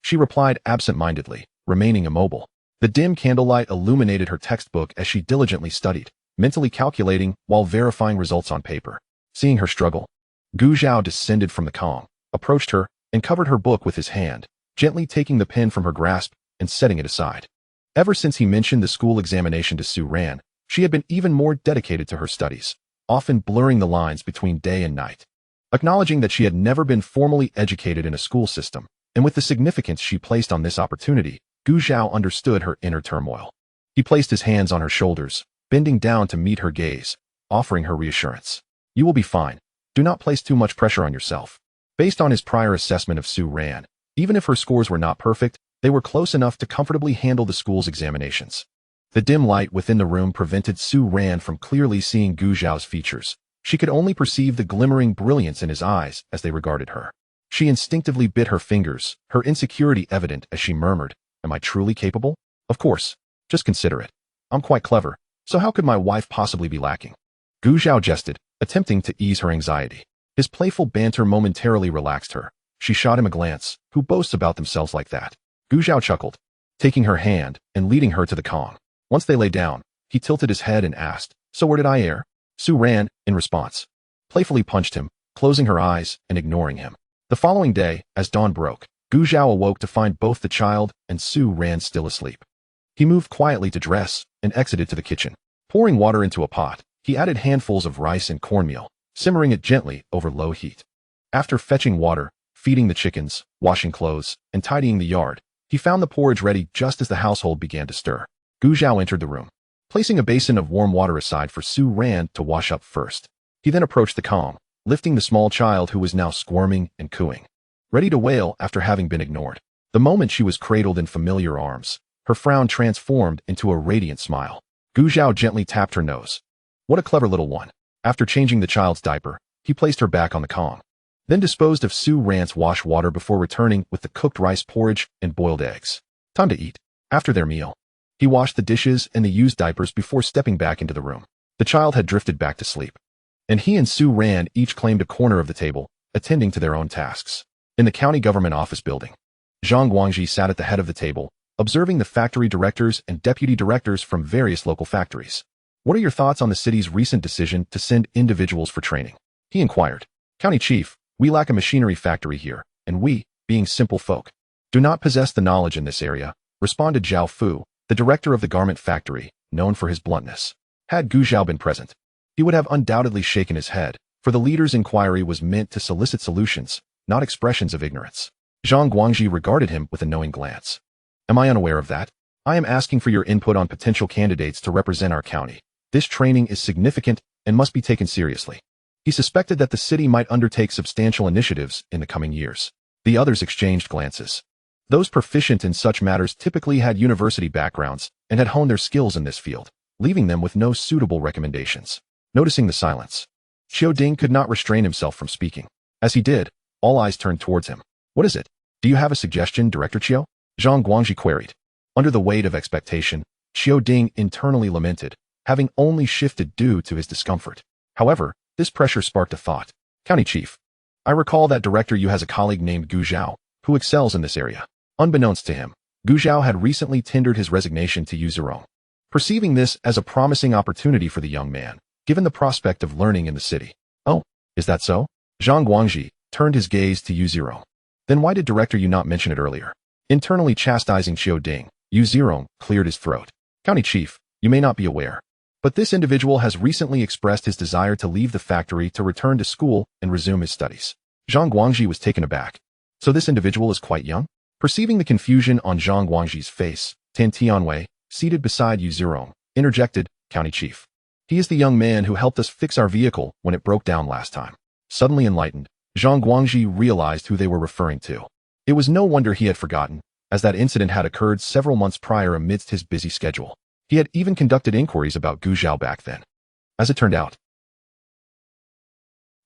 she replied absent-mindedly, remaining immobile. The dim candlelight illuminated her textbook as she diligently studied, mentally calculating while verifying results on paper. Seeing her struggle, Gu Zhao descended from the calm, approached her, and covered her book with his hand, gently taking the pen from her grasp and setting it aside. Ever since he mentioned the school examination to Su Ran, she had been even more dedicated to her studies, often blurring the lines between day and night. Acknowledging that she had never been formally educated in a school system, and with the significance she placed on this opportunity, Gu Zhao understood her inner turmoil. He placed his hands on her shoulders, bending down to meet her gaze, offering her reassurance. You will be fine. Do not place too much pressure on yourself. Based on his prior assessment of Su Ran, even if her scores were not perfect, they were close enough to comfortably handle the school's examinations. The dim light within the room prevented Su Ran from clearly seeing Gu Zhao's features. She could only perceive the glimmering brilliance in his eyes as they regarded her. She instinctively bit her fingers, her insecurity evident as she murmured, Am I truly capable? Of course. Just consider it. I'm quite clever, so how could my wife possibly be lacking? Gu Zhao jested, attempting to ease her anxiety. His playful banter momentarily relaxed her. She shot him a glance. Who boasts about themselves like that? Gu Zhao chuckled, taking her hand and leading her to the Kong. Once they lay down, he tilted his head and asked, So where did I err? Su Ran, in response, playfully punched him, closing her eyes and ignoring him. The following day, as dawn broke, Gu Zhao awoke to find both the child and Su Ran still asleep. He moved quietly to dress and exited to the kitchen. Pouring water into a pot, he added handfuls of rice and cornmeal, simmering it gently over low heat. After fetching water, feeding the chickens, washing clothes, and tidying the yard, he found the porridge ready just as the household began to stir. Gu Zhao entered the room, placing a basin of warm water aside for Su Ran to wash up first. He then approached the Kong, lifting the small child who was now squirming and cooing, ready to wail after having been ignored. The moment she was cradled in familiar arms, her frown transformed into a radiant smile. Gu Zhao gently tapped her nose. What a clever little one. After changing the child's diaper, he placed her back on the Kong, then disposed of Su Ran's wash water before returning with the cooked rice porridge and boiled eggs. Time to eat. After their meal, he washed the dishes and the used diapers before stepping back into the room. The child had drifted back to sleep, and he and Su Ran each claimed a corner of the table, attending to their own tasks. In the county government office building, Zhang Guangji sat at the head of the table, observing the factory directors and deputy directors from various local factories. What are your thoughts on the city's recent decision to send individuals for training? He inquired. County chief, we lack a machinery factory here, and we, being simple folk, do not possess the knowledge in this area, responded Zhao Fu, the director of the garment factory, known for his bluntness. Had Gu Zhao been present, he would have undoubtedly shaken his head, for the leader's inquiry was meant to solicit solutions, not expressions of ignorance. Zhang Guangji regarded him with a knowing glance. Am I unaware of that? I am asking for your input on potential candidates to represent our county. This training is significant and must be taken seriously. He suspected that the city might undertake substantial initiatives in the coming years. The others exchanged glances. Those proficient in such matters typically had university backgrounds and had honed their skills in this field, leaving them with no suitable recommendations. Noticing the silence, Qiu Ding could not restrain himself from speaking. As he did, all eyes turned towards him. What is it? Do you have a suggestion, Director Qiu? Zhang Guangji queried. Under the weight of expectation, Qiu Ding internally lamented, having only shifted due to his discomfort. However, This pressure sparked a thought. County Chief, I recall that director you has a colleague named Gu Zhao, who excels in this area. Unbeknownst to him, Gu Zhao had recently tendered his resignation to Yu Zirong. Perceiving this as a promising opportunity for the young man, given the prospect of learning in the city. Oh, is that so? Zhang Guangji turned his gaze to Yu Zirong. Then why did director you not mention it earlier? Internally chastising Xiao Ding, Yu Zirong cleared his throat. County Chief, you may not be aware, but this individual has recently expressed his desire to leave the factory to return to school and resume his studies. Zhang Guangji was taken aback. So this individual is quite young? Perceiving the confusion on Zhang Guangji's face, Tan Tianwei, seated beside Yu Zirong, interjected, County Chief. He is the young man who helped us fix our vehicle when it broke down last time. Suddenly enlightened, Zhang Guangji realized who they were referring to. It was no wonder he had forgotten, as that incident had occurred several months prior amidst his busy schedule. He had even conducted inquiries about Gu Zhao back then. As it turned out,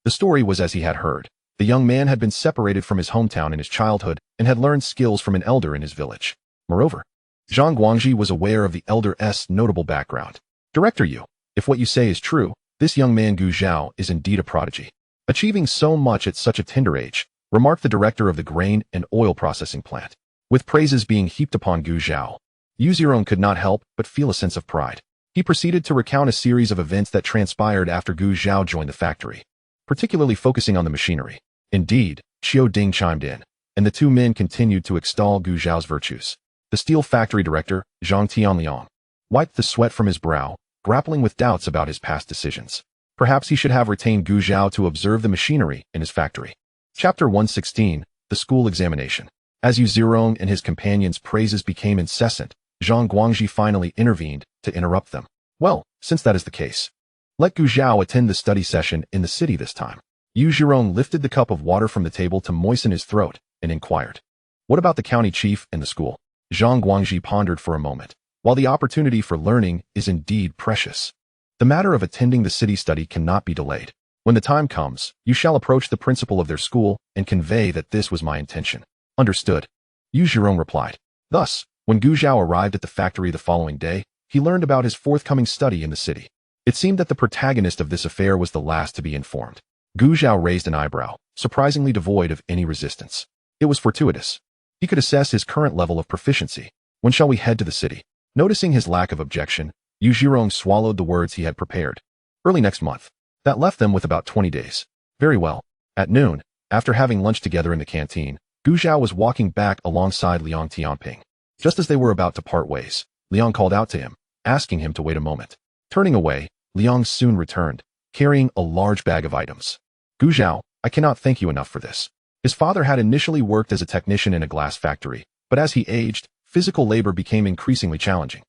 the story was as he had heard. The young man had been separated from his hometown in his childhood and had learned skills from an elder in his village. Moreover, Zhang Guangji was aware of the elder's notable background. Director Yu, if what you say is true, this young man Gu Zhao is indeed a prodigy. Achieving so much at such a tender age, remarked the director of the grain and oil processing plant. With praises being heaped upon Gu Zhao, Yu Zirong could not help but feel a sense of pride. He proceeded to recount a series of events that transpired after Gu Zhao joined the factory, particularly focusing on the machinery. Indeed, Xiao Ding chimed in, and the two men continued to extol Gu Zhao's virtues. The steel factory director, Zhang Tianliang, wiped the sweat from his brow, grappling with doubts about his past decisions. Perhaps he should have retained Gu Zhao to observe the machinery in his factory. Chapter 116, The School Examination. As Yu Zirong and his companions' praises became incessant, Zhang Guangji finally intervened to interrupt them. Well, since that is the case, let Gu Zhao attend the study session in the city this time. Yu Zirong lifted the cup of water from the table to moisten his throat and inquired, what about the county chief and the school? Zhang Guangji pondered for a moment. While the opportunity for learning is indeed precious, the matter of attending the city study cannot be delayed. When the time comes, you shall approach the principal of their school and convey that this was my intention. Understood, Yu Zirong replied. Thus, when Gu Zhao arrived at the factory the following day, he learned about his forthcoming study in the city. It seemed that the protagonist of this affair was the last to be informed. Gu Zhao raised an eyebrow, surprisingly devoid of any resistance. It was fortuitous. He could assess his current level of proficiency. When shall we head to the city? Noticing his lack of objection, Yu Zirong swallowed the words he had prepared. Early next month. That left them with about 20 days. Very well. At noon, after having lunch together in the canteen, Gu Zhao was walking back alongside Liang Tianping. Just as they were about to part ways, Liang called out to him, asking him to wait a moment. Turning away, Liang soon returned, carrying a large bag of items. Gu Zhao, I cannot thank you enough for this. His father had initially worked as a technician in a glass factory, but as he aged, physical labor became increasingly challenging.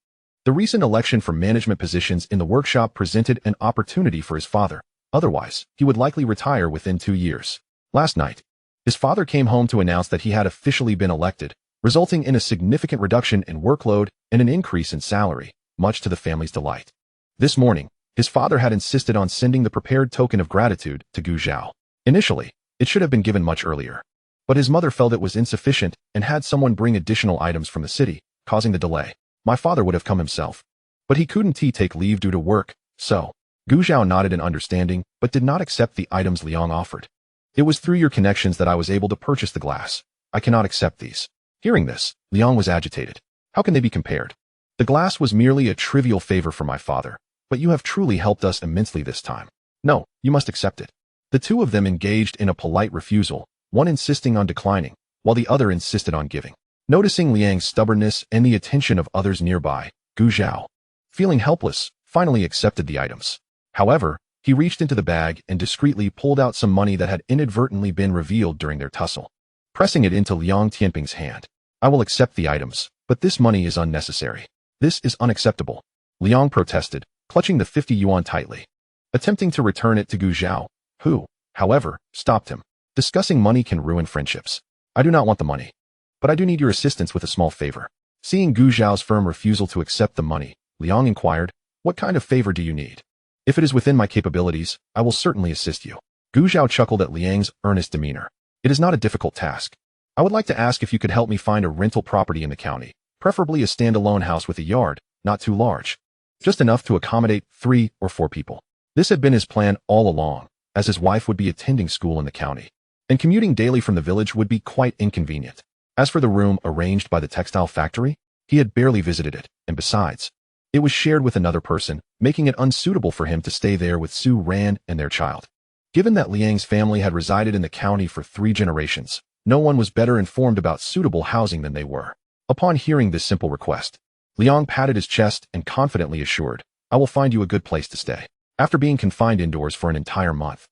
The recent election for management positions in the workshop presented an opportunity for his father. Otherwise, he would likely retire within 2 years. Last night, his father came home to announce that he had officially been elected, resulting in a significant reduction in workload and an increase in salary, much to the family's delight. This morning, his father had insisted on sending the prepared token of gratitude to Gu Zhao. Initially, it should have been given much earlier, but his mother felt it was insufficient and had someone bring additional items from the city, causing the delay. My father would have come himself, but he couldn't take leave due to work, so Gu Zhao nodded in understanding but did not accept the items Liang offered. It was through your connections that I was able to purchase the glass. I cannot accept these. Hearing this, Liang was agitated. How can they be compared? The glass was merely a trivial favor from my father, but you have truly helped us immensely this time. No, you must accept it. The two of them engaged in a polite refusal, one insisting on declining, while the other insisted on giving. Noticing Liang's stubbornness and the attention of others nearby, Gu Zhao, feeling helpless, finally accepted the items. However, he reached into the bag and discreetly pulled out some money that had inadvertently been revealed during their tussle. Pressing it into Liang Tianping's hand. I will accept the items, but this money is unnecessary. This is unacceptable. Liang protested, clutching the 50 yuan tightly. Attempting to return it to Gu Zhao, who, however, stopped him. Discussing money can ruin friendships. I do not want the money, but I do need your assistance with a small favor. Seeing Gu Zhao's firm refusal to accept the money, Liang inquired, what kind of favor do you need? If it is within my capabilities, I will certainly assist you. Gu Zhao chuckled at Liang's earnest demeanor. It is not a difficult task. I would like to ask if you could help me find a rental property in the county, preferably a standalone house with a yard, not too large. Just enough to accommodate 3 or 4 people. This had been his plan all along, as his wife would be attending school in the county, and commuting daily from the village would be quite inconvenient. As for the room arranged by the textile factory, he had barely visited it, and besides, it was shared with another person, making it unsuitable for him to stay there with Su Ran and their child. Given that Liang's family had resided in the county for 3 generations, no one was better informed about suitable housing than they were. Upon hearing this simple request, Liang patted his chest and confidently assured, "I will find you a good place to stay." After being confined indoors for an entire month,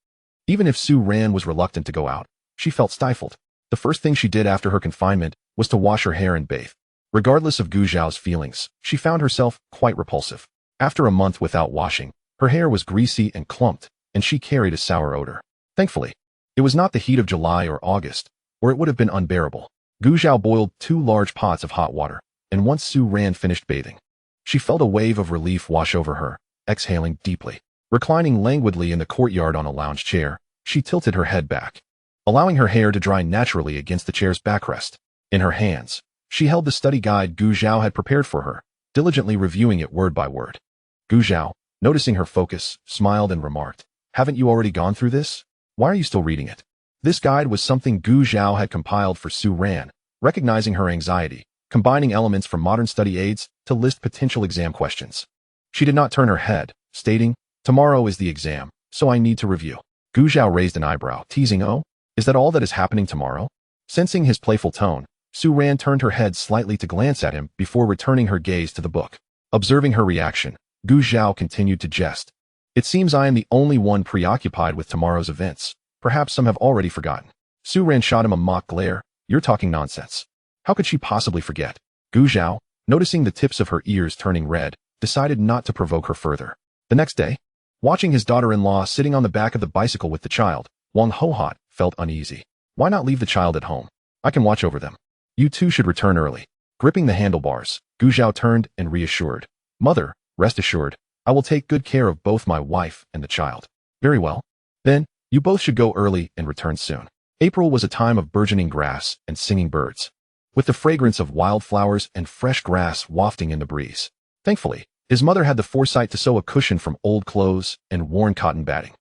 even if Su Ran was reluctant to go out, she felt stifled. The first thing she did after her confinement was to wash her hair and bathe. Regardless of Gu Zhao's feelings, she found herself quite repulsive. After a month without washing, her hair was greasy and clumped, and she carried a sour odor. Thankfully, it was not the heat of July or August, or it would have been unbearable. Gu Zhao boiled 2 large pots of hot water, and once Su Ran finished bathing, she felt a wave of relief wash over her, exhaling deeply. Reclining languidly in the courtyard on a lounge chair, she tilted her head back, allowing her hair to dry naturally against the chair's backrest. In her hands, she held the study guide Gu Zhao had prepared for her, diligently reviewing it word by word. Gu Zhao, noticing her focus, smiled and remarked, "Haven't you already gone through this? Why are you still reading it?" This guide was something Gu Zhao had compiled for Su Ran, recognizing her anxiety, combining elements from modern study aids to list potential exam questions. She did not turn her head, stating, "Tomorrow is the exam, so I need to review." Gu Zhao raised an eyebrow, teasing, "Oh, is that all that is happening tomorrow?" Sensing his playful tone, Su Ran turned her head slightly to glance at him before returning her gaze to the book. Observing her reaction, Gu Zhao continued to jest. "It seems I am the only one preoccupied with tomorrow's events. Perhaps some have already forgotten." Su Ran shot him a mock glare. "You're talking nonsense. How could she possibly forget?" Gu Zhao, noticing the tips of her ears turning red, decided not to provoke her further. The next day, watching his daughter-in-law sitting on the back of the bicycle with the child, Wang Hohot felt uneasy. "Why not leave the child at home? I can watch over them. You two should return early." Gripping the handlebars, Gu Zhao turned and reassured, "Mother, rest assured, I will take good care of both my wife and the child." "Very well. Then, you both should go early and return soon." April was a time of burgeoning grass and singing birds, with the fragrance of wildflowers and fresh grass wafting in the breeze. Thankfully, his mother had the foresight to sew a cushion from old clothes and worn cotton batting.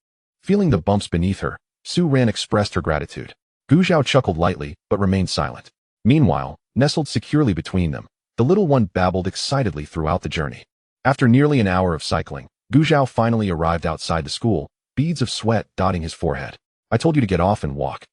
Feeling the bumps beneath her, Su Ran expressed her gratitude. Gu Zhao chuckled lightly but remained silent. Meanwhile, nestled securely between them, the little one babbled excitedly throughout the journey. After nearly an hour of cycling, Gu Zhao finally arrived outside the school, beads of sweat dotting his forehead. "I told you to get off and walk,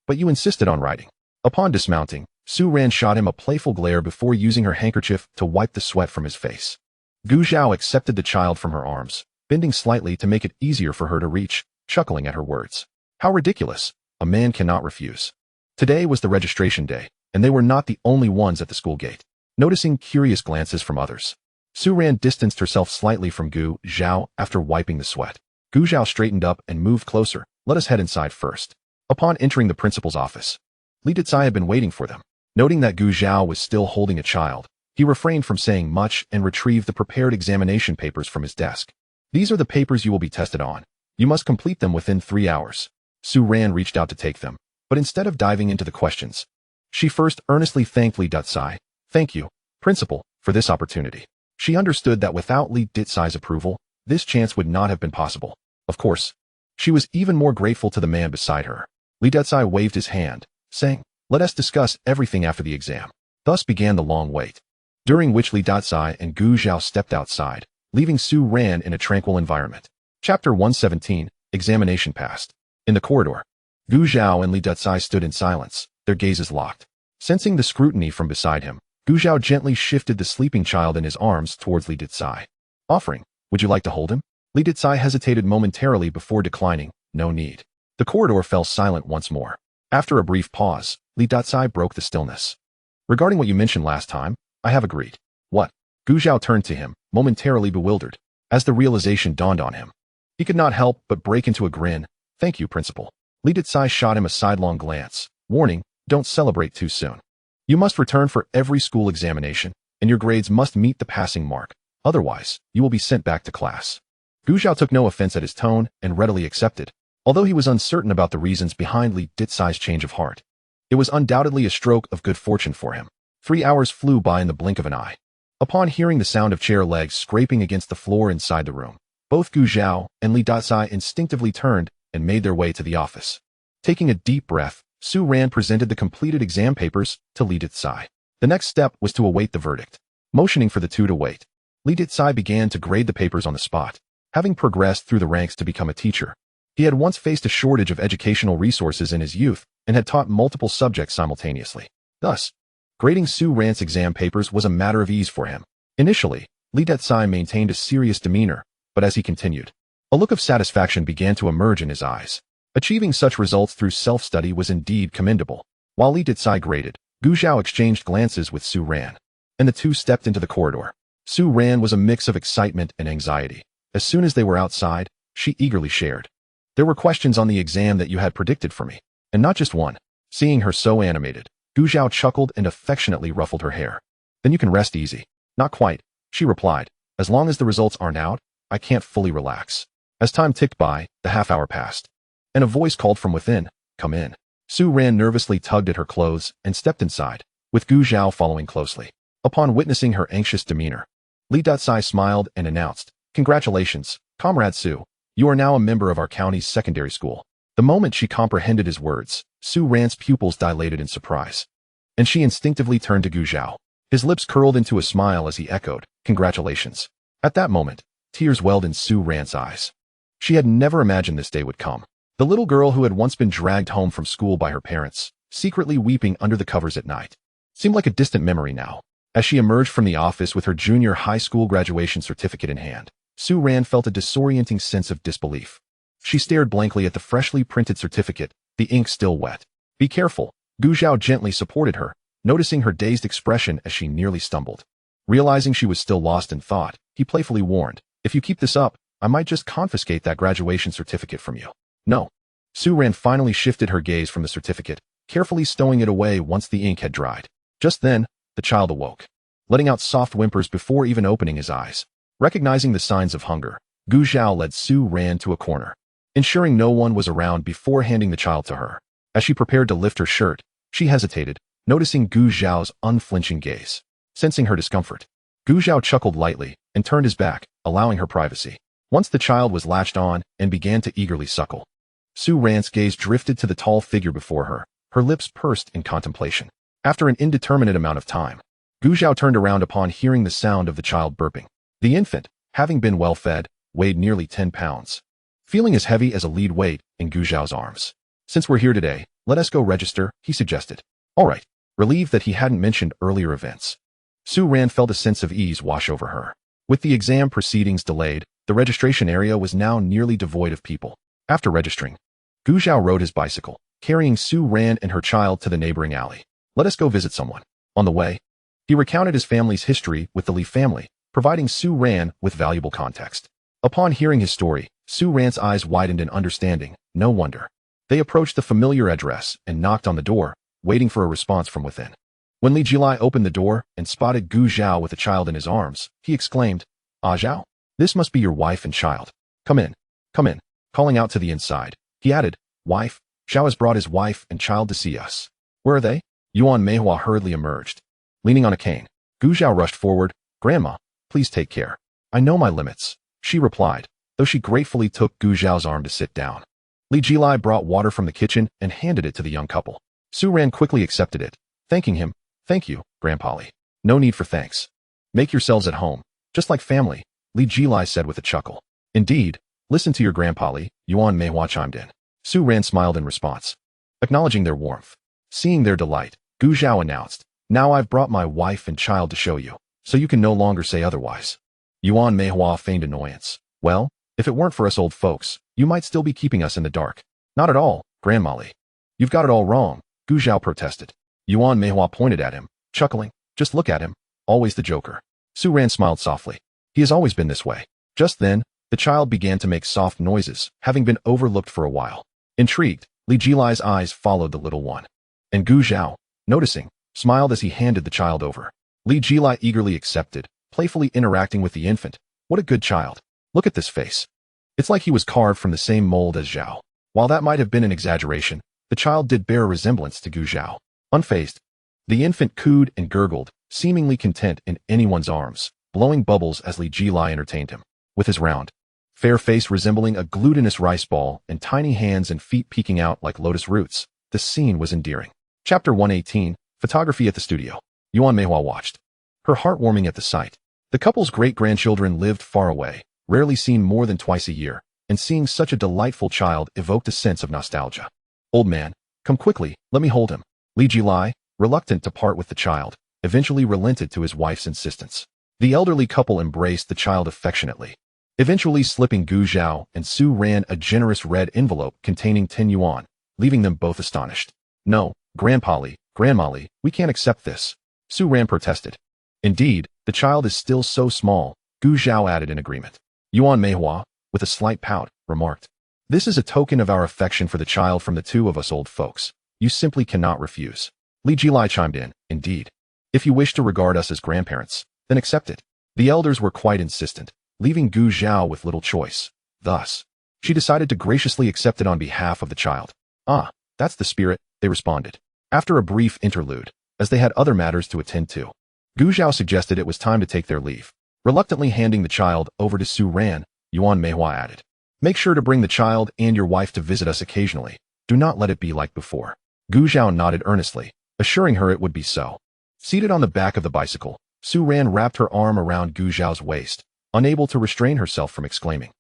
but you insisted on riding." Upon dismounting, Su Ran shot him a playful glare before using her handkerchief to wipe the sweat from his face. Gu Zhao accepted the child from her arms, bending slightly to make it easier for her to reach, chuckling at her words. How ridiculous! A man cannot refuse. Today was the registration day, and they were not the only ones at the school gate. Noticing curious glances from others, Su Ran distanced herself slightly from Gu Zhao after wiping the sweat. Gu Zhao straightened up and moved closer. "Let us head inside first." Upon entering the principal's office, Li Dicai had been waiting for them. Noting that Gu Zhao was still holding a child, he refrained from saying much and retrieved the prepared examination papers from his desk. "These are the papers you will be tested on. You must complete them within 3 hours." Su Ran reached out to take them, but instead of diving into the questions, she first earnestly thanked Li Dicai. "Thank you, Principal, for this opportunity." She understood that without Li Dicai's approval, this chance would not have been possible. Of course, she was even more grateful to the man beside her. Li Dicai waved his hand, saying, "Let us discuss everything after the exam." Thus began the long wait, during which Li Dicai and Gu Zhao stepped outside, leaving Su Ran in a tranquil environment. Chapter 117, Examination Passed. In the corridor, Gu Zhao and Li Dicai stood in silence, their gazes locked. Sensing the scrutiny from beside him, Gu Zhao gently shifted the sleeping child in his arms towards Li Dicai, offering, "Would you like to hold him?" Li Dicai hesitated momentarily before declining, "No need." The corridor fell silent once more. After a brief pause, Li Dicai broke the stillness. "Regarding what you mentioned last time, I have agreed." "What?" Gu Zhao turned to him, momentarily bewildered, as the realization dawned on him. He could not help but break into a grin. "Thank you, Principal." Li Dicai shot him a sidelong glance, warning, "Don't celebrate too soon. You must return for every school examination, and your grades must meet the passing mark. Otherwise, you will be sent back to class." Gu Zhao took no offense at his tone and readily accepted, although he was uncertain about the reasons behind Li Dicai's change of heart. It was undoubtedly a stroke of good fortune for him. 3 hours flew by in the blink of an eye. Upon hearing the sound of chair legs scraping against the floor inside the room, Both Gu Zhao and Li Daxai instinctively turned and made their way to the office. Taking a deep breath, Su Ran presented the completed exam papers to Li Daxai. The next step was to await the verdict. Motioning for the two to wait, Li Daxai began to grade the papers on the spot. Having progressed through the ranks to become a teacher, he had once faced a shortage of educational resources in his youth and had taught multiple subjects simultaneously. Thus, grading Su Ran's exam papers was a matter of ease for him. Initially, Li Daxai maintained a serious demeanor, but as he continued, a look of satisfaction began to emerge in his eyes. Achieving such results through self-study was indeed commendable. While Li Daxai graded, Gu Zhao exchanged glances with Su Ran, and the two stepped into the corridor. Su Ran was a mix of excitement and anxiety. As soon as they were outside, she eagerly shared. There were questions on the exam that you had predicted for me, and not just one. Seeing her so animated, Gu Zhao chuckled and affectionately ruffled her hair. Then you can rest easy. Not quite, she replied. As long as the results aren't out, I can't fully relax. As time ticked by, the half-hour passed, and a voice called from within, come in. Su Ran nervously tugged at her clothes and stepped inside, with Gu Zhao following closely. Upon witnessing her anxious demeanor, Li Daxai smiled and announced, congratulations, Comrade Su. You are now a member of our county's secondary school. The moment she comprehended his words, Su Ran's pupils dilated in surprise, and she instinctively turned to Gu Zhao. His lips curled into a smile as he echoed, congratulations. At that moment, tears welled in Su Ran's eyes. She had never imagined this day would come. The little girl who had once been dragged home from school by her parents, secretly weeping under the covers at night, seemed like a distant memory now. As she emerged from the office with her junior high school graduation certificate in hand, Su Ran felt a disorienting sense of disbelief. She stared blankly at the freshly printed certificate, the ink still wet. Be careful, Gu Zhao gently supported her, noticing her dazed expression as she nearly stumbled. Realizing she was still lost in thought, he playfully warned, if you keep this up, I might just confiscate that graduation certificate from you. No. Su Ran finally shifted her gaze from the certificate, carefully stowing it away once the ink had dried. Just then, the child awoke, letting out soft whimpers before even opening his eyes. Recognizing the signs of hunger, Gu Zhao led Su Ran to a corner, ensuring no one was around before handing the child to her. As she prepared to lift her shirt, she hesitated, noticing Gu Zhao's unflinching gaze. Sensing her discomfort, Gu Zhao chuckled lightly and turned his back, allowing her privacy. Once the child was latched on and began to eagerly suckle, Su Ran's gaze drifted to the tall figure before her, her lips pursed in contemplation. After an indeterminate amount of time, Gu Zhao turned around upon hearing the sound of the child burping. The infant, having been well fed, weighed nearly 10 pounds, feeling as heavy as a lead weight in Gu Zhao's arms. Since we're here today, let us go register, he suggested. All right, relieved that he hadn't mentioned earlier events. Su Ran felt a sense of ease wash over her. With the exam proceedings delayed, the registration area was now nearly devoid of people. After registering, Gu Zhao rode his bicycle, carrying Su Ran and her child to the neighboring alley. Let us go visit someone. On the way, he recounted his family's history with the Li family, providing Su Ran with valuable context. Upon hearing his story, Su Ran's eyes widened in understanding. No wonder. They approached the familiar address and knocked on the door, waiting for a response from within. When Li Jilai opened the door and spotted Gu Zhao with a child in his arms, he exclaimed, Ah Zhao, this must be your wife and child. Come in, come in. Calling out to the inside, he added, Wife, Zhao has brought his wife and child to see us. Where are they? Yuan Meihua hurriedly emerged. Leaning on a cane, Gu Zhao rushed forward. Grandma, please take care. I know my limits, she replied, though she gratefully took Gu Zhao's arm to sit down. Li Jilai brought water from the kitchen and handed it to the young couple. Su Ran quickly accepted it, thanking him. Thank you, Grandpa Li. No need for thanks. Make yourselves at home, just like family, Li Jilai said with a chuckle. Indeed, listen to your Grandpa Li, Yuan Meihua chimed in. Su Ran smiled in response, acknowledging their warmth. Seeing their delight, Gu Zhao announced, Now I've brought my wife and child to show you, so you can no longer say otherwise. Yuan Meihua feigned annoyance. Well, if it weren't for us old folks, you might still be keeping us in the dark. Not at all, Grandma Li. You've got it all wrong, Gu Zhao protested. Yuan Meihua pointed at him, chuckling. Just look at him, always the joker. Su Ran smiled softly. He has always been this way. Just then, the child began to make soft noises, having been overlooked for a while. Intrigued, Li Jilai's eyes followed the little one. And Gu Zhao, noticing, smiled as he handed the child over. Li Jilai eagerly accepted, playfully interacting with the infant. What a good child. Look at this face. It's like he was carved from the same mold as Zhao. While that might have been an exaggeration, the child did bear a resemblance to Gu Zhao. Unfazed, the infant cooed and gurgled, seemingly content in anyone's arms, blowing bubbles as Li Jilai entertained him. With his round, fair face resembling a glutinous rice ball and tiny hands and feet peeking out like lotus roots. The scene was endearing. Chapter 118, Photography at the Studio. Yuan Meihua watched, her heart warming at the sight. The couple's great-grandchildren lived far away, rarely seen more than twice a year, and seeing such a delightful child evoked a sense of nostalgia. Old man, come quickly, let me hold him. Li Jilai, reluctant to part with the child, eventually relented to his wife's insistence. The elderly couple embraced the child affectionately, eventually slipping Gu Zhao and Su Ran a generous red envelope containing 10 yuan, leaving them both astonished. No, Grandpa Li, Grandma Li, we can't accept this. Su Ran protested. Indeed, the child is still so small, Gu Zhao added in agreement. Yuan Meihua, with a slight pout, remarked, this is a token of our affection for the child from the two of us old folks. You simply cannot refuse. Li Jilai chimed in, indeed. If you wish to regard us as grandparents, then accept it. The elders were quite insistent, leaving Gu Zhao with little choice. Thus, she decided to graciously accept it on behalf of the child. Ah, that's the spirit, they responded. After a brief interlude, as they had other matters to attend to, Gu Zhao suggested it was time to take their leave. Reluctantly handing the child over to Su Ran, Yuan Meihua added, make sure to bring the child and your wife to visit us occasionally. Do not let it be like before. Gu Zhao nodded earnestly, assuring her it would be so. Seated on the back of the bicycle, Su Ran wrapped her arm around Gu Zhao's waist, unable to restrain herself from exclaiming,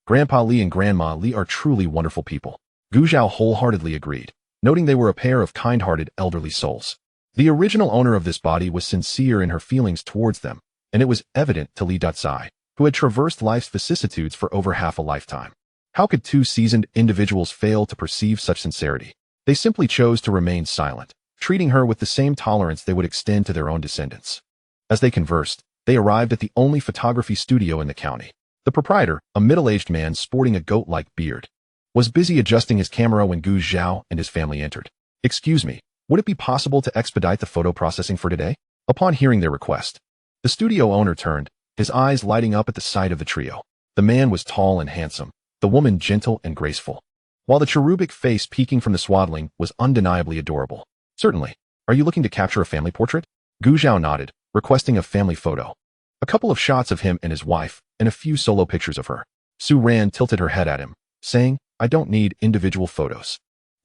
Grandpa Li and Grandma Li are truly wonderful people. Gu Zhao wholeheartedly agreed, noting they were a pair of kind-hearted elderly souls. The original owner of this body was sincere in her feelings towards them, and it was evident to Li Datsai, who had traversed life's vicissitudes for over half a lifetime. How could two seasoned individuals fail to perceive such sincerity? They simply chose to remain silent, treating her with the same tolerance they would extend to their own descendants. As they conversed, they arrived at the only photography studio in the county. The proprietor, a middle-aged man sporting a goat-like beard, was busy adjusting his camera when Gu Zhao and his family entered. Excuse me, would it be possible to expedite the photo processing for today? Upon hearing their request, the studio owner turned, his eyes lighting up at the sight of the trio. The man was tall and handsome, the woman gentle and graceful, while the cherubic face peeking from the swaddling was undeniably adorable. Certainly. Are you looking to capture a family portrait? Gu Zhao nodded, requesting a family photo. A couple of shots of him and his wife, and a few solo pictures of her. Su Ran tilted her head at him, saying, I don't need individual photos.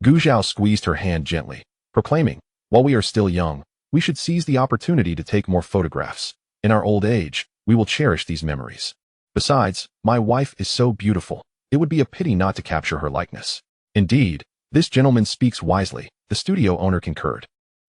Gu Zhao squeezed her hand gently, proclaiming, while we are still young, we should seize the opportunity to take more photographs. In our old age, we will cherish these memories. Besides, my wife is so beautiful, it would be a pity not to capture her likeness. Indeed, this gentleman speaks wisely, the studio owner concurred.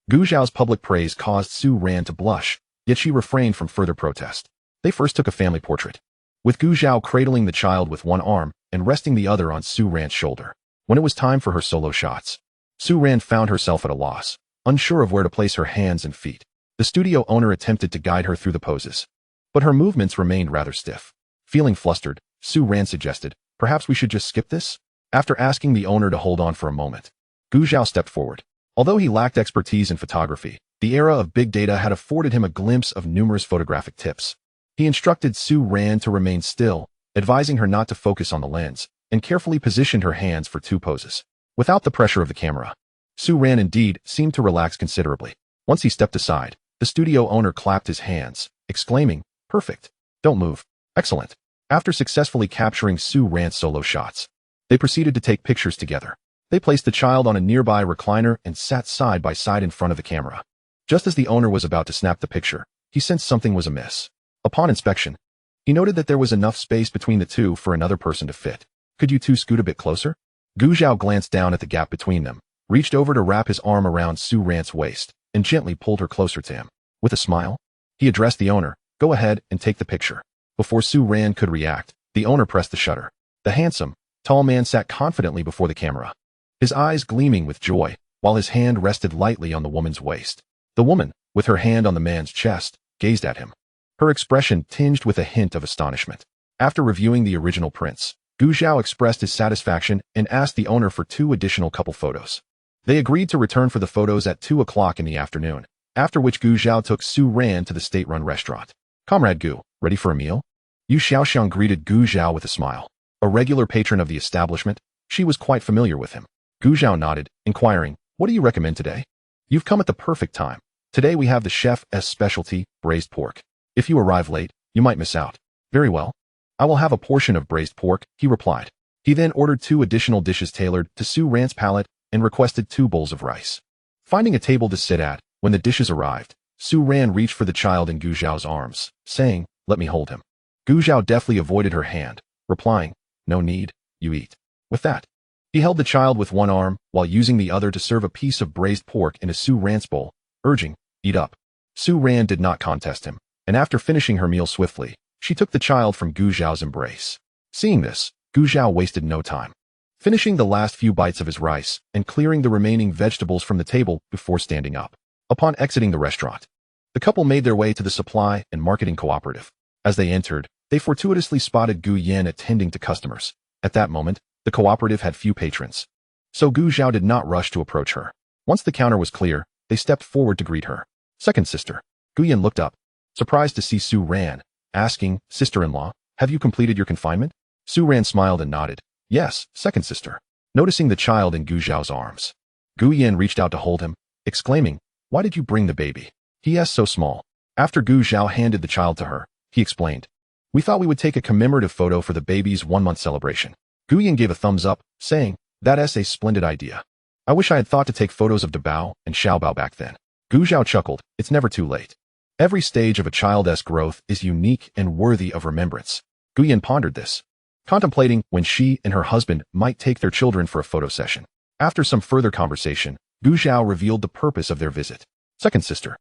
Gu Zhao's public praise caused Su Ran to blush, yet she refrained from further protest. They first took a family portrait, with Gu Zhao cradling the child with one arm and resting the other on Su Ran's shoulder. When it was time for her solo shots, Su Ran found herself at a loss, unsure of where to place her hands and feet. The studio owner attempted to guide her through the poses, but her movements remained rather stiff. Feeling flustered, Su Ran suggested, perhaps we should just skip this? After asking the owner to hold on for a moment, Gu Zhao stepped forward. Although he lacked expertise in photography, the era of big data had afforded him a glimpse of numerous photographic tips. He instructed Su Ran to remain still, advising her not to focus on the lens, and carefully positioned her hands for two poses. Without the pressure of the camera, Su Ran indeed seemed to relax considerably. Once he stepped aside, the studio owner clapped his hands, exclaiming, perfect. Don't move. Excellent. After successfully capturing Su Ran's solo shots, they proceeded to take pictures together. They placed the child on a nearby recliner and sat side by side in front of the camera. Just as the owner was about to snap the picture, he sensed something was amiss. Upon inspection, he noted that there was enough space between the two for another person to fit. Could you two scoot a bit closer? Gu Zhao glanced down at the gap between them, reached over to wrap his arm around Su Ran's waist, and gently pulled her closer to him. With a smile, he addressed the owner, go ahead and take the picture. Before Su Ran could react, the owner pressed the shutter. The handsome, tall man sat confidently before the camera, his eyes gleaming with joy, while his hand rested lightly on the woman's waist. The woman, with her hand on the man's chest, gazed at him, her expression tinged with a hint of astonishment. After reviewing the original prints, Gu Zhao expressed his satisfaction and asked the owner for 2 additional couple photos. They agreed to return for the photos at 2 o'clock in the afternoon, after which Gu Zhao took Su Ran to the state-run restaurant. Comrade Gu, ready for a meal? Yu Xiaoxiang greeted Gu Zhao with a smile. A regular patron of the establishment, she was quite familiar with him. Gu Zhao nodded, inquiring, what do you recommend today? You've come at the perfect time. Today we have the chef's specialty, braised pork. If you arrive late, you might miss out. Very well. I will have a portion of braised pork, he replied. He then ordered 2 additional dishes tailored to Su Ran's palate and requested 2 bowls of rice. Finding a table to sit at, when the dishes arrived, Su Ran reached for the child in Gu Zhao's arms, saying, "Let me hold him." Gu Zhao deftly avoided her hand, replying, "No need, you eat." With that, he held the child with one arm while using the other to serve a piece of braised pork into Su Ran's bowl, urging, "Eat up." Su Ran did not contest him, and after finishing her meal swiftly, she took the child from Gu Zhao's embrace. Seeing this, Gu Zhao wasted no time, finishing the last few bites of his rice and clearing the remaining vegetables from the table before standing up. Upon exiting the restaurant, the couple made their way to the supply and marketing cooperative. As they entered, they fortuitously spotted Gu Yan attending to customers. At that moment, the cooperative had few patrons, so Gu Zhao did not rush to approach her. Once the counter was clear, they stepped forward to greet her. "Second sister." Gu Yan looked up, surprised to see Su Ran, asking, "Sister-in-law, have you completed your confinement?" Su Ran smiled and nodded. "Yes, second sister." Noticing the child in Gu Zhao's arms, Gu Yan reached out to hold him, exclaiming, "Why did you bring the baby? He is so small." After Gu Zhao handed the child to her, he explained, "We thought we would take a commemorative photo for the baby's 1-month celebration." Gu Yan gave a thumbs up, saying, "That is a splendid idea. I wish I had thought to take photos of Dabao and Xiaobao back then." Gu Zhao chuckled, "It's never too late. Every stage of a child's growth is unique and worthy of remembrance." Gu Yan pondered this, contemplating when she and her husband might take their children for a photo session. After some further conversation, Gu Zhao revealed the purpose of their visit. "Second sister,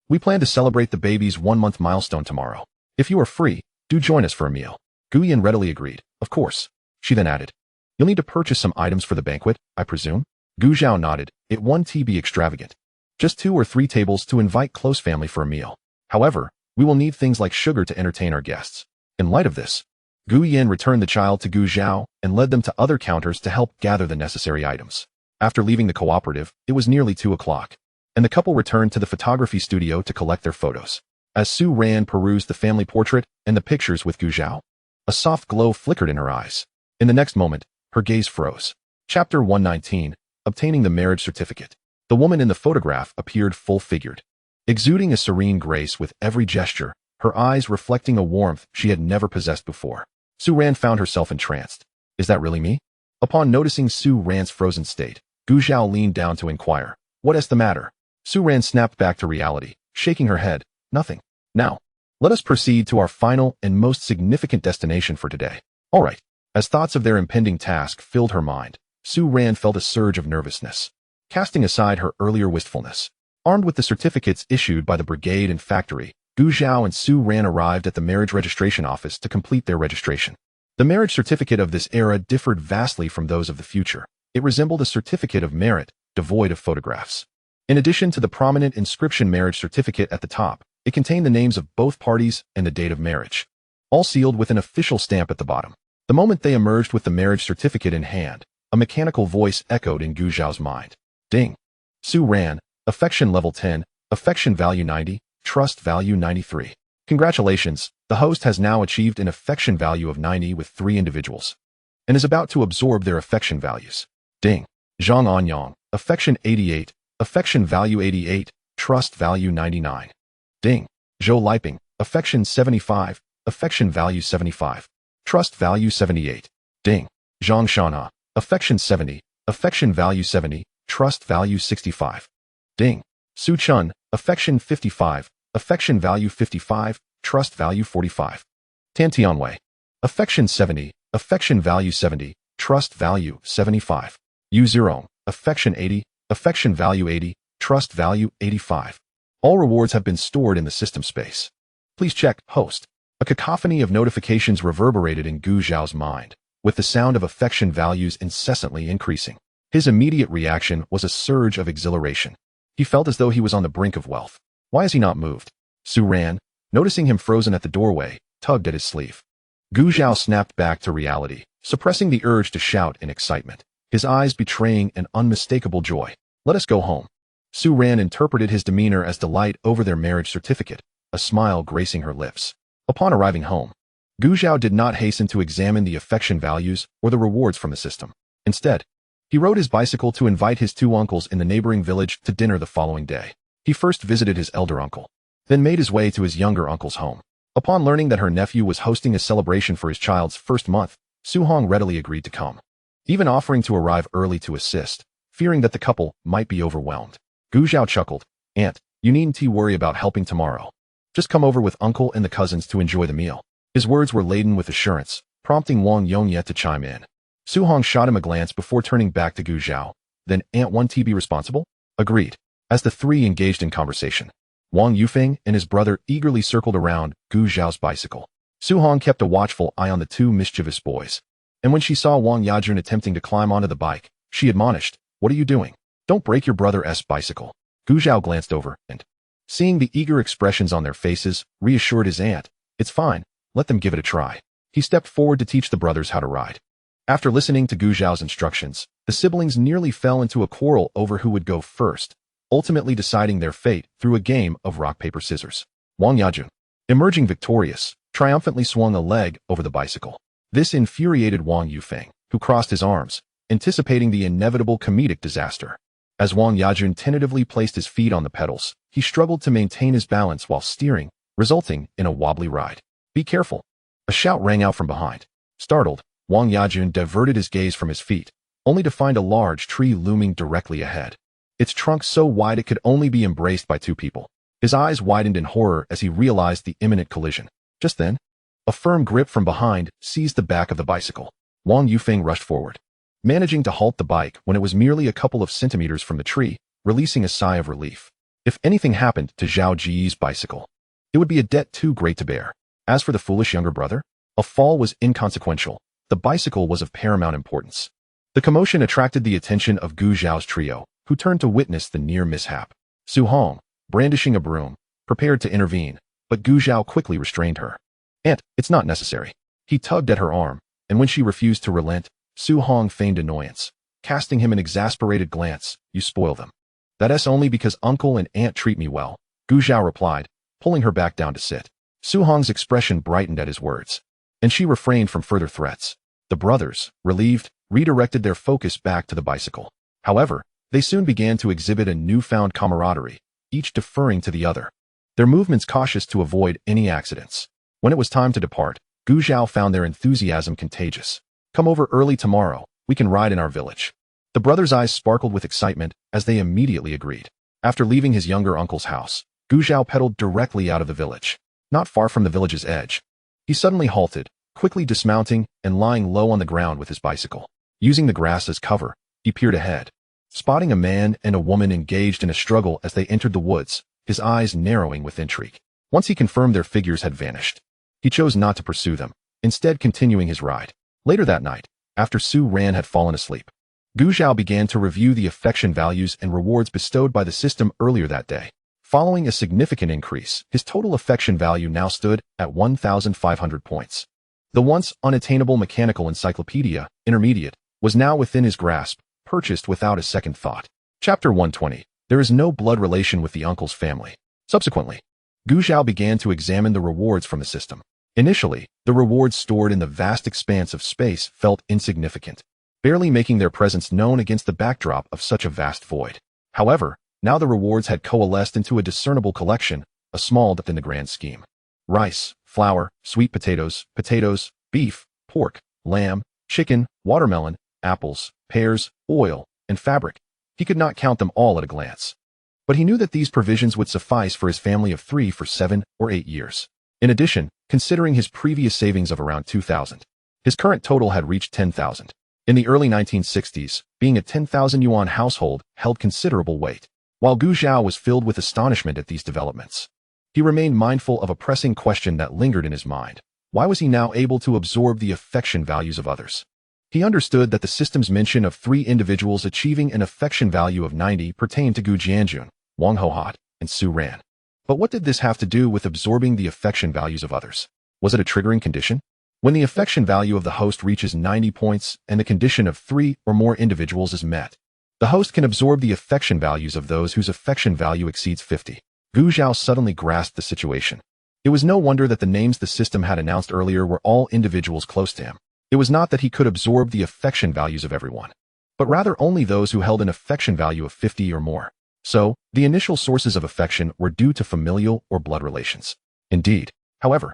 we plan to celebrate the baby's 1-month milestone tomorrow. If you are free, do join us for a meal." Gu Yan readily agreed. "Of course." She then added, "You'll need to purchase some items for the banquet, I presume?" Gu Zhao nodded. "It won't be extravagant. Just 2 or 3 tables to invite close family for a meal. However, we will need things like sugar to entertain our guests." In light of this, Gu Yan returned the child to Gu Zhao and led them to other counters to help gather the necessary items. After leaving the cooperative, it was nearly 2 o'clock, and the couple returned to the photography studio to collect their photos. As Su Ran perused the family portrait and the pictures with Gu Zhao, a soft glow flickered in her eyes. In the next moment, her gaze froze. Chapter 119, Obtaining the Marriage Certificate. The woman in the photograph appeared full-figured, exuding a serene grace with every gesture, her eyes reflecting a warmth she had never possessed before. Su Ran found herself entranced. "Is that really me?" Upon noticing Su Ran's frozen state, Gu Zhao leaned down to inquire, "What is the matter?" Su Ran snapped back to reality, shaking her head, "Nothing. Now, let us proceed to our final and most significant destination for today." All right. As thoughts of their impending task filled her mind, Su Ran felt a surge of nervousness, casting aside her earlier wistfulness. Armed with the certificates issued by the brigade and factory, Gu Zhao and Su Ran arrived at the marriage registration office to complete their registration. The marriage certificate of this era differed vastly from those of the future. It resembled a certificate of merit, devoid of photographs. In addition to the prominent inscription marriage certificate at the top, it contained the names of both parties and the date of marriage, all sealed with an official stamp at the bottom. The moment they emerged with the marriage certificate in hand, a mechanical voice echoed in Gu Zhao's mind. Ding. Su Ran, affection level 10, affection value 90, trust value 93. Congratulations, the host has now achieved an affection value of 90 with 3 individuals, and is about to absorb their affection values. Ding. Zhang Anyang, affection 88, affection value 88, trust value 99. Ding. Zhou Liping, affection 75, affection value 75. Trust value 78. Ding. Zhang Shanha, affection 70, affection value 70, trust value 65. Ding. Su Chun, affection 55, affection value 55, trust value 45. Tan Tianwei, affection 70, affection value 70, trust value 75. Yu Zirong, affection 80, affection value 80, trust value 85. All rewards have been stored in the system space. Please check, host. A cacophony of notifications reverberated in Gu Zhao's mind, with the sound of affection values incessantly increasing. His immediate reaction was a surge of exhilaration. He felt as though he was on the brink of wealth. Why has he not moved? Su Ran, noticing him frozen at the doorway, tugged at his sleeve. Gu Zhao snapped back to reality, suppressing the urge to shout in excitement, his eyes betraying an unmistakable joy. "Let us go home." Su Ran interpreted his demeanor as delight over their marriage certificate, a smile gracing her lips. Upon arriving home, Gu Zhao did not hasten to examine the affection values or the rewards from the system. Instead, he rode his bicycle to invite his 2 uncles in the neighboring village to dinner the following day. He first visited his elder uncle, then made his way to his younger uncle's home. Upon learning that her nephew was hosting a celebration for his child's first month, Su Hong readily agreed to come, even offering to arrive early to assist, fearing that the couple might be overwhelmed. Gu Zhao chuckled, "Aunt, you needn't worry about helping tomorrow. Just come over with uncle and the cousins to enjoy the meal." His words were laden with assurance, prompting Wang Yongye to chime in. Su Hong shot him a glance before turning back to Gu Zhao. "Then Aunt won't be responsible?" "Agreed." As the three engaged in conversation, Wang Yufeng and his brother eagerly circled around Gu Zhao's bicycle. Su Hong kept a watchful eye on the two mischievous boys, and when she saw Wang Yajun attempting to climb onto the bike, she admonished, "What are you doing? Don't break your brother's bicycle." Gu Zhao glanced over and, seeing the eager expressions on their faces, reassured his aunt, "It's fine, let them give it a try." He stepped forward to teach the brothers how to ride. After listening to Gu Zhao's instructions, the siblings nearly fell into a quarrel over who would go first, ultimately deciding their fate through a game of rock, paper, scissors. Wang Yajun, emerging victorious, triumphantly swung a leg over the bicycle. This infuriated Wang Yufeng, who crossed his arms, anticipating the inevitable comedic disaster. As Wang Yajun tentatively placed his feet on the pedals, he struggled to maintain his balance while steering, resulting in a wobbly ride. "Be careful!" A shout rang out from behind. Startled, Wang Yajun diverted his gaze from his feet, only to find a large tree looming directly ahead. Its trunk so wide it could only be embraced by two people. His eyes widened in horror as he realized the imminent collision. Just then, a firm grip from behind seized the back of the bicycle. Wang Yufeng rushed forward, managing to halt the bike when it was merely a couple of centimeters from the tree, releasing a sigh of relief. If anything happened to Zhao Ji's bicycle, it would be a debt too great to bear. As for the foolish younger brother, a fall was inconsequential. The bicycle was of paramount importance. The commotion attracted the attention of Gu Zhao's trio, who turned to witness the near mishap. Su Hong, brandishing a broom, prepared to intervene, but Gu Zhao quickly restrained her. "Aunt, it's not necessary." He tugged at her arm, and when she refused to relent, Su Hong feigned annoyance, casting him an exasperated glance. "You spoil them." "That's only because uncle and aunt treat me well," Gu Zhao replied, pulling her back down to sit. Su Hong's expression brightened at his words, and she refrained from further threats. The brothers, relieved, redirected their focus back to the bicycle. However, they soon began to exhibit a newfound camaraderie, each deferring to the other, their movements cautious to avoid any accidents. When it was time to depart, Gu Zhao found their enthusiasm contagious. "Come over early tomorrow, we can ride in our village." The brothers' eyes sparkled with excitement as they immediately agreed. After leaving his younger uncle's house, Gu Zhao pedaled directly out of the village. Not far from the village's edge, he suddenly halted, quickly dismounting and lying low on the ground with his bicycle. Using the grass as cover, he peered ahead, spotting a man and a woman engaged in a struggle as they entered the woods, his eyes narrowing with intrigue. Once he confirmed their figures had vanished, he chose not to pursue them, instead continuing his ride. Later that night, after Su Ran had fallen asleep, Gu Zhao began to review the affection values and rewards bestowed by the system earlier that day. Following a significant increase, his total affection value now stood at 1,500 points. The once unattainable mechanical encyclopedia, Intermediate, was now within his grasp, purchased without a second thought. Chapter 120. There is no blood relation with the uncle's family. Subsequently, Gu Zhao began to examine the rewards from the system. Initially, the rewards stored in the vast expanse of space felt insignificant, barely making their presence known against the backdrop of such a vast void. However, now the rewards had coalesced into a discernible collection, a small depth in the grand scheme. Rice, flour, sweet potatoes, beef, pork, lamb, chicken, watermelon, apples, pears, oil, and fabric. He could not count them all at a glance, but he knew that these provisions would suffice for his family of 3 for 7 or 8 years. In addition, considering his previous savings of around 2,000, his current total had reached 10,000. In the early 1960s, being a 10,000 yuan household held considerable weight. While Gu Zhao was filled with astonishment at these developments, he remained mindful of a pressing question that lingered in his mind. Why was he now able to absorb the affection values of others? He understood that the system's mention of 3 individuals achieving an affection value of 90 pertained to Gu Jianjun, Wang Hohat, and Su Ran. But what did this have to do with absorbing the affection values of others? Was it a triggering condition? When the affection value of the host reaches 90 points and the condition of 3 or more individuals is met, the host can absorb the affection values of those whose affection value exceeds 50. Gu Zhao suddenly grasped the situation. It was no wonder that the names the system had announced earlier were all individuals close to him. It was not that he could absorb the affection values of everyone, but rather only those who held an affection value of 50 or more. So, the initial sources of affection were due to familial or blood relations. Indeed, however,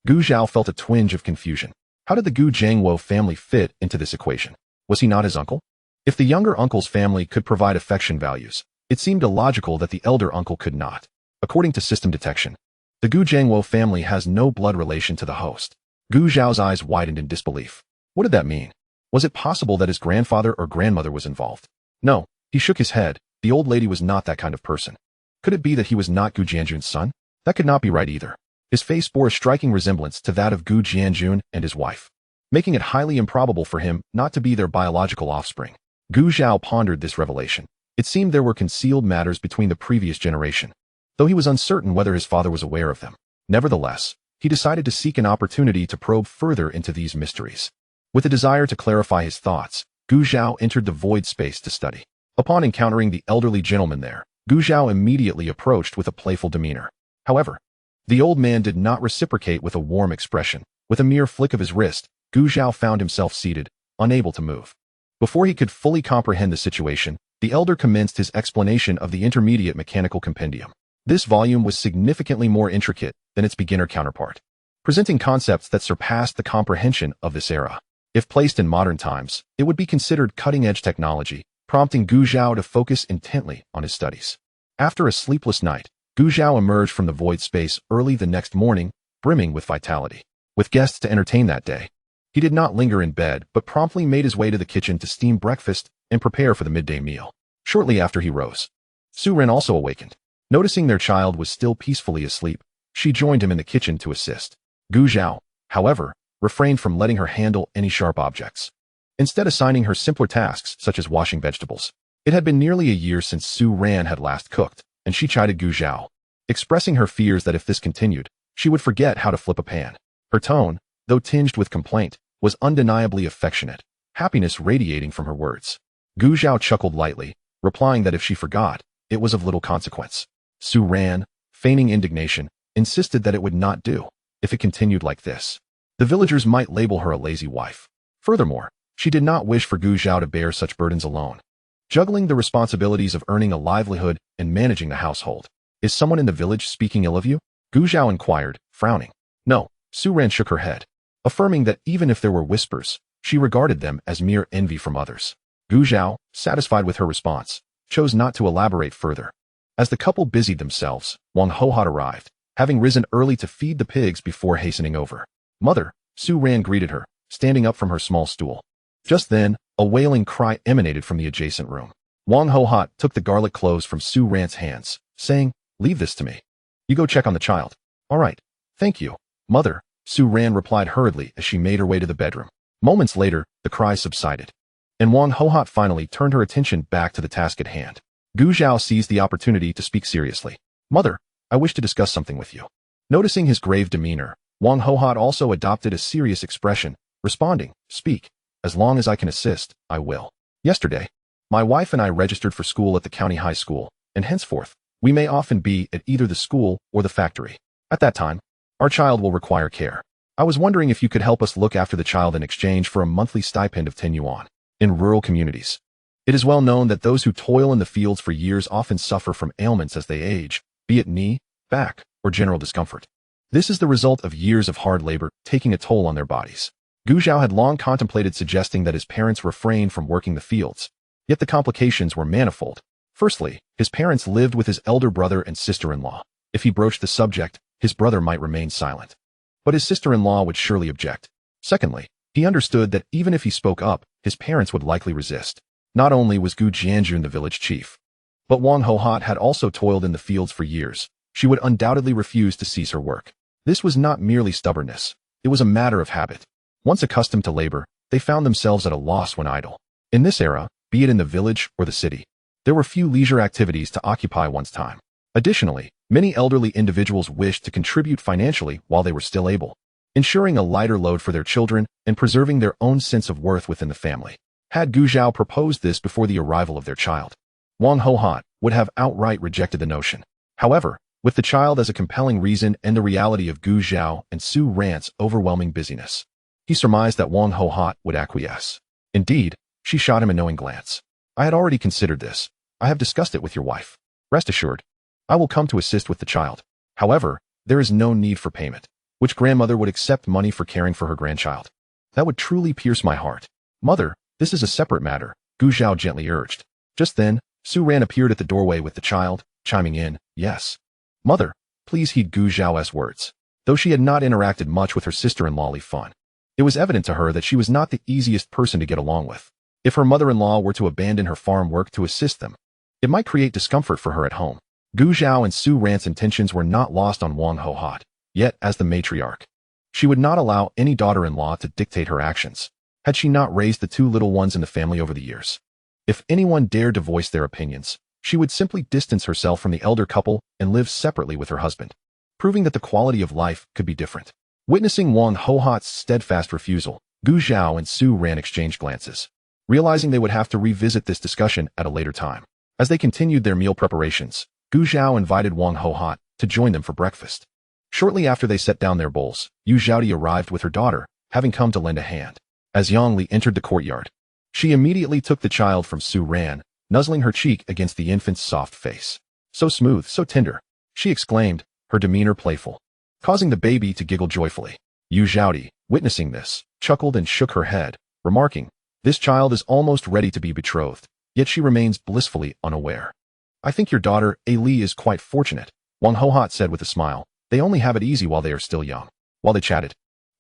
Gu Zhao felt a twinge of confusion. How did the Gu Jiangwo family fit into this equation? Was he not his uncle? If the younger uncle's family could provide affection values, it seemed illogical that the elder uncle could not. According to system detection, the Gu Jiangwo family has no blood relation to the host. Gu Zhao's eyes widened in disbelief. What did that mean? Was it possible that his grandfather or grandmother was involved? No, he shook his head. The old lady was not that kind of person. Could it be that he was not Gu Jianjun's son? That could not be right either. His face bore a striking resemblance to that of Gu Jianjun and his wife, making it highly improbable for him not to be their biological offspring. Gu Zhao pondered this revelation. It seemed there were concealed matters between the previous generation, though he was uncertain whether his father was aware of them. Nevertheless, he decided to seek an opportunity to probe further into these mysteries. With a desire to clarify his thoughts, Gu Zhao entered the void space to study. Upon encountering the elderly gentleman there, Gu Zhao immediately approached with a playful demeanor. However, the old man did not reciprocate with a warm expression. With a mere flick of his wrist, Gu Zhao found himself seated, unable to move. Before he could fully comprehend the situation, the elder commenced his explanation of the intermediate mechanical compendium. This volume was significantly more intricate than its beginner counterpart, presenting concepts that surpassed the comprehension of this era. If placed in modern times, it would be considered cutting-edge technology, prompting Gu Zhao to focus intently on his studies. After a sleepless night, Gu Zhao emerged from the void space early the next morning, brimming with vitality. With guests to entertain that day, he did not linger in bed but promptly made his way to the kitchen to steam breakfast and prepare for the midday meal. Shortly after he rose, Su Ren also awakened. Noticing their child was still peacefully asleep, she joined him in the kitchen to assist. Gu Zhao, however, refrained from letting her handle any sharp objects, instead assigning her simpler tasks such as washing vegetables. It had been nearly a year since Su Ren had last cooked, and she chided Gu Zhao, expressing her fears that if this continued, she would forget how to flip a pan. Her tone, though tinged with complaint, was undeniably affectionate, happiness radiating from her words. Gu Zhao chuckled lightly, replying that if she forgot, it was of little consequence. Su Ran, feigning indignation, insisted that it would not do. If it continued like this, the villagers might label her a lazy wife. Furthermore, she did not wish for Gu Zhao to bear such burdens alone, juggling the responsibilities of earning a livelihood and managing the household. Is someone in the village speaking ill of you? Gu Zhao inquired, frowning. No, Su Ran shook her head, affirming that even if there were whispers, she regarded them as mere envy from others. Gu Zhao, satisfied with her response, chose not to elaborate further. As the couple busied themselves, Wang Hohat arrived, having risen early to feed the pigs before hastening over. Mother, Su Ran greeted her, standing up from her small stool. Just then, a wailing cry emanated from the adjacent room. Wang Hohat took the garlic cloves from Su Ran's hands, saying, "Leave this to me. You go check on the child." "All right. Thank you, Mother," Su Ran replied hurriedly as she made her way to the bedroom. Moments later, the cries subsided, and Wang Hohat finally turned her attention back to the task at hand. Gu Zhao seized the opportunity to speak seriously. "Mother, I wish to discuss something with you." Noticing his grave demeanor, Wang Hohat also adopted a serious expression, responding, "Speak. As long as I can assist, I will. Yesterday, my wife and I registered for school at the county high school, and henceforth, we may often be at either the school or the factory. At that time, our child will require care. I was wondering if you could help us look after the child in exchange for a monthly stipend of 10 yuan. In rural communities, it is well known that those who toil in the fields for years often suffer from ailments as they age, be it knee, back, or general discomfort. This is the result of years of hard labor taking a toll on their bodies." Gu Zhao had long contemplated suggesting that his parents refrain from working the fields, yet the complications were manifold. Firstly, his parents lived with his elder brother and sister-in-law. If he broached the subject, his brother might remain silent, but his sister-in-law would surely object. Secondly, he understood that even if he spoke up, his parents would likely resist. Not only was Gu Jianjun the village chief, but Wang Hohat had also toiled in the fields for years. She would undoubtedly refuse to cease her work. This was not merely stubbornness, it was a matter of habit. Once accustomed to labor, they found themselves at a loss when idle. In this era, be it in the village or the city, there were few leisure activities to occupy one's time. Additionally, many elderly individuals wished to contribute financially while they were still able, ensuring a lighter load for their children and preserving their own sense of worth within the family. Had Gu Zhao proposed this before the arrival of their child, Wang Hohat would have outright rejected the notion. However, with the child as a compelling reason and the reality of Gu Zhao and Su Ran's overwhelming busyness, he surmised that Wang Hohat would acquiesce. Indeed, she shot him a knowing glance. "I had already considered this. I have discussed it with your wife. Rest assured, I will come to assist with the child. However, there is no need for payment. Which grandmother would accept money for caring for her grandchild? That would truly pierce my heart. Mother, this is a separate matter, Gu Zhao gently urged. Just then, Su Ran appeared at the doorway with the child, chiming in, yes. Mother, please heed Gu Zhao's words. Though she had not interacted much with her sister-in-law Li Fan, it was evident to her that she was not the easiest person to get along with. If her mother-in-law were to abandon her farm work to assist them, it might create discomfort for her at home. Gu Zhao and Su Ran's intentions were not lost on Wang Hohat, yet as the matriarch, she would not allow any daughter-in-law to dictate her actions. Had she not raised the two little ones in the family over the years? If anyone dared to voice their opinions, she would simply distance herself from the elder couple and live separately with her husband, proving that the quality of life could be different. Witnessing Wang Hohat's steadfast refusal, Gu Zhao and Su Ran exchanged glances, realizing they would have to revisit this discussion at a later time. As they continued their meal preparations, Gu Zhao invited Wang Hohat to join them for breakfast. Shortly after they set down their bowls, Yu Zhaodi arrived with her daughter, having come to lend a hand. As Yang Li entered the courtyard, she immediately took the child from Su Ran, nuzzling her cheek against the infant's soft face. So smooth, so tender, she exclaimed, her demeanor playful, causing the baby to giggle joyfully. Yu Zhaodi, witnessing this, chuckled and shook her head, remarking, this child is almost ready to be betrothed, yet she remains blissfully unaware. I think your daughter, A Li, is quite fortunate, Wang Hohat said with a smile. They only have it easy while they are still young. While they chatted,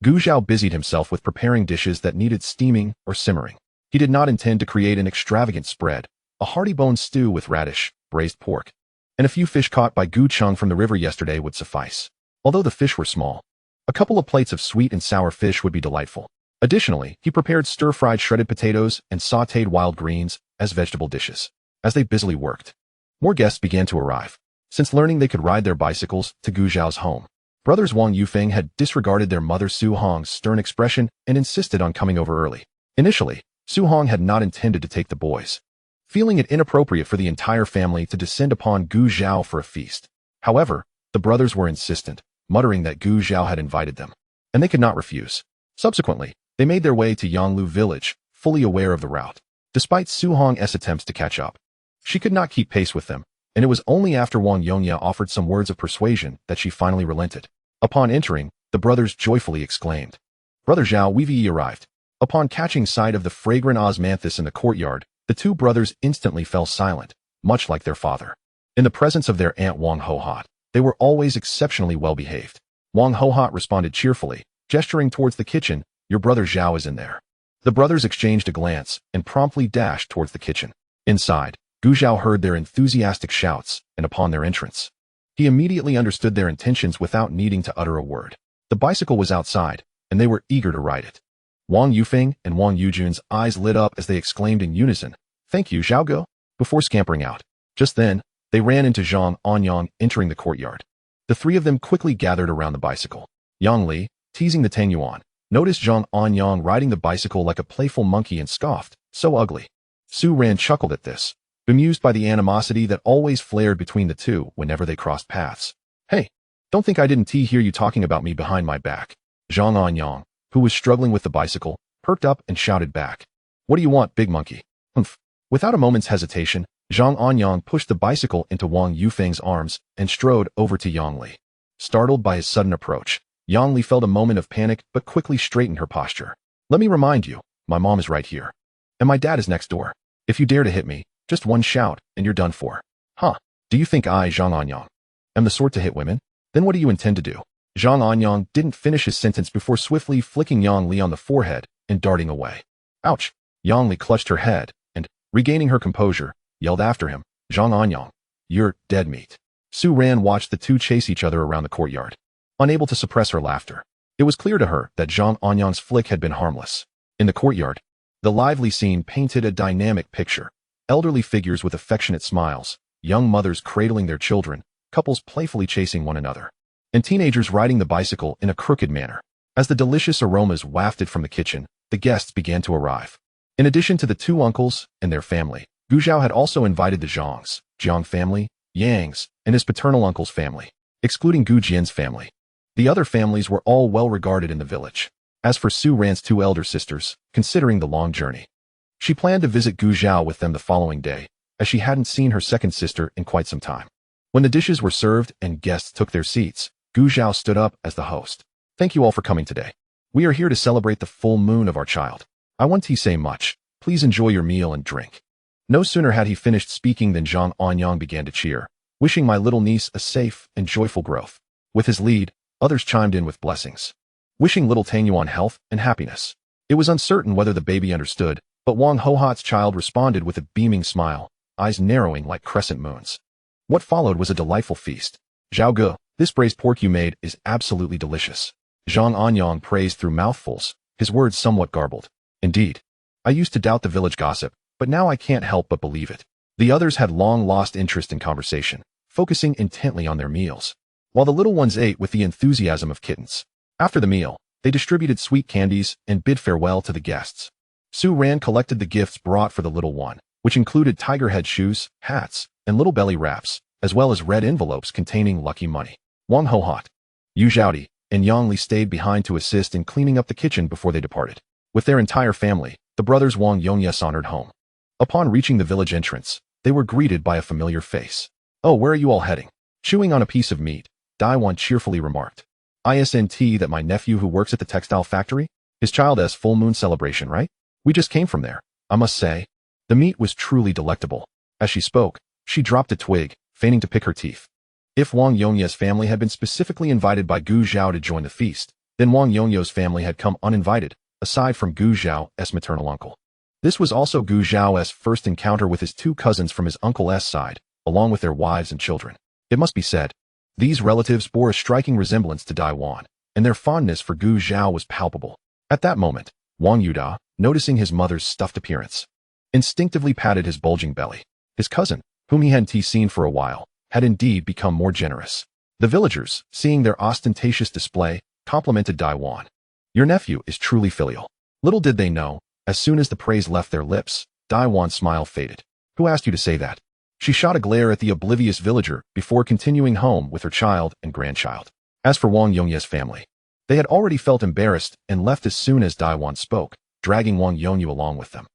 Gu Zhao busied himself with preparing dishes that needed steaming or simmering. He did not intend to create an extravagant spread. A hearty bone stew with radish, braised pork, and a few fish caught by Gu Cheng from the river yesterday would suffice. Although the fish were small, a couple of plates of sweet and sour fish would be delightful. Additionally, he prepared stir-fried shredded potatoes and sautéed wild greens as vegetable dishes. As they busily worked, more guests began to arrive. Since learning they could ride their bicycles to Gu Zhao's home, brothers Wang Yufeng had disregarded their mother Su Hong's stern expression and insisted on coming over early. Initially, Su Hong had not intended to take the boys, feeling it inappropriate for the entire family to descend upon Gu Zhao for a feast. However, the brothers were insistent, muttering that Gu Zhao had invited them, and they could not refuse. Subsequently, they made their way to Yanglu village, fully aware of the route. Despite Su Hong's attempts to catch up, she could not keep pace with them, and it was only after Wang Yongya offered some words of persuasion that she finally relented. Upon entering, the brothers joyfully exclaimed, Brother Zhao, we've arrived. Upon catching sight of the fragrant osmanthus in the courtyard, the two brothers instantly fell silent, much like their father. In the presence of their aunt Wang Hohat, they were always exceptionally well behaved. Wang Hohat responded cheerfully, gesturing towards the kitchen, your brother Zhao is in there. The brothers exchanged a glance and promptly dashed towards the kitchen. Inside, Gu Zhao heard their enthusiastic shouts, and upon their entrance, he immediately understood their intentions without needing to utter a word. The bicycle was outside, and they were eager to ride it. Wang Yufeng and Wang Yujun's eyes lit up as they exclaimed in unison, Thank you, Zhaoge, before scampering out. Just then, they ran into Zhang Anyang entering the courtyard. The three of them quickly gathered around the bicycle. Yang Li, teasing the Tang Yuan, noticed Zhang Anyang riding the bicycle like a playful monkey and scoffed, so ugly. Su Ran chuckled at this, bemused by the animosity that always flared between the two whenever they crossed paths. Hey, don't think I didn't hear you talking about me behind my back. Zhang Anyang, who was struggling with the bicycle, perked up and shouted back. What do you want, big monkey? Humph. Without a moment's hesitation, Zhang Anyang pushed the bicycle into Wang Yufeng's arms and strode over to Yang Li. Startled by his sudden approach, Yang Li felt a moment of panic but quickly straightened her posture. Let me remind you, my mom is right here. And my dad is next door. If you dare to hit me, just one shout, and you're done for. Huh? Do you think I, Zhang Anyang, am the sort to hit women? Then what do you intend to do? Zhang Anyang didn't finish his sentence before swiftly flicking Yang Li on the forehead and darting away. Ouch! Yang Li clutched her head and, regaining her composure, yelled after him, Zhang Anyang, you're dead meat. Su Ran watched the two chase each other around the courtyard, unable to suppress her laughter. It was clear to her that Zhang Anyang's flick had been harmless. In the courtyard, the lively scene painted a dynamic picture. Elderly figures with affectionate smiles, young mothers cradling their children, couples playfully chasing one another, and teenagers riding the bicycle in a crooked manner. As the delicious aromas wafted from the kitchen, the guests began to arrive. In addition to the two uncles and their family, Gu Zhao had also invited the Zhangs, Jiang family, Yangs, and his paternal uncle's family, excluding Gu Jian's family. The other families were all well regarded in the village. As for Su Ran's two elder sisters, considering the long journey, she planned to visit Gu Zhao with them the following day, as she hadn't seen her second sister in quite some time. When the dishes were served and guests took their seats, Gu Zhao stood up as the host. Thank you all for coming today. We are here to celebrate the full moon of our child. I won't say much. Please enjoy your meal and drink. No sooner had he finished speaking than Zhang Anyang began to cheer, wishing my little niece a safe and joyful growth. With his lead, others chimed in with blessings, wishing little Tangyuan health and happiness. It was uncertain whether the baby understood, but Wang Hohat's child responded with a beaming smile, eyes narrowing like crescent moons. What followed was a delightful feast. Zhao Ge, this braised pork you made is absolutely delicious. Zhang Anyang praised through mouthfuls, his words somewhat garbled. Indeed. I used to doubt the village gossip, but now I can't help but believe it. The others had long lost interest in conversation, focusing intently on their meals, while the little ones ate with the enthusiasm of kittens. After the meal, they distributed sweet candies and bid farewell to the guests. Su Ran collected the gifts brought for the little one, which included tiger head shoes, hats, and little belly wraps, as well as red envelopes containing lucky money. Wang Hohat, Yu Zhaodi, and Yang Li stayed behind to assist in cleaning up the kitchen before they departed. With their entire family, the brothers Wang Yongye sauntered home. Upon reaching the village entrance, they were greeted by a familiar face. Oh, where are you all heading? Chewing on a piece of meat, Daiwan cheerfully remarked. Isn't that my nephew who works at the textile factory? His child's full moon celebration, right? We just came from there. I must say, the meat was truly delectable. As she spoke, she dropped a twig, feigning to pick her teeth. If Wang Yongye's family had been specifically invited by Gu Zhao to join the feast, then Wang Yongye's family had come uninvited, aside from Gu Zhao's maternal uncle. This was also Gu Zhao's first encounter with his two cousins from his uncle's side, along with their wives and children. It must be said, these relatives bore a striking resemblance to Daiwan, and their fondness for Gu Zhao was palpable. At that moment, Wang Yuda, noticing his mother's stuffed appearance, instinctively patted his bulging belly. His cousin, whom he hadn't seen for a while, had indeed become more generous. The villagers, seeing their ostentatious display, complimented Daiwan. Your nephew is truly filial. Little did they know, as soon as the praise left their lips, Daiwan's smile faded. Who asked you to say that? She shot a glare at the oblivious villager before continuing home with her child and grandchild. As for Wang Yongye's family, they had already felt embarrassed and left as soon as Daiwan spoke, dragging Wang Yongye along with them.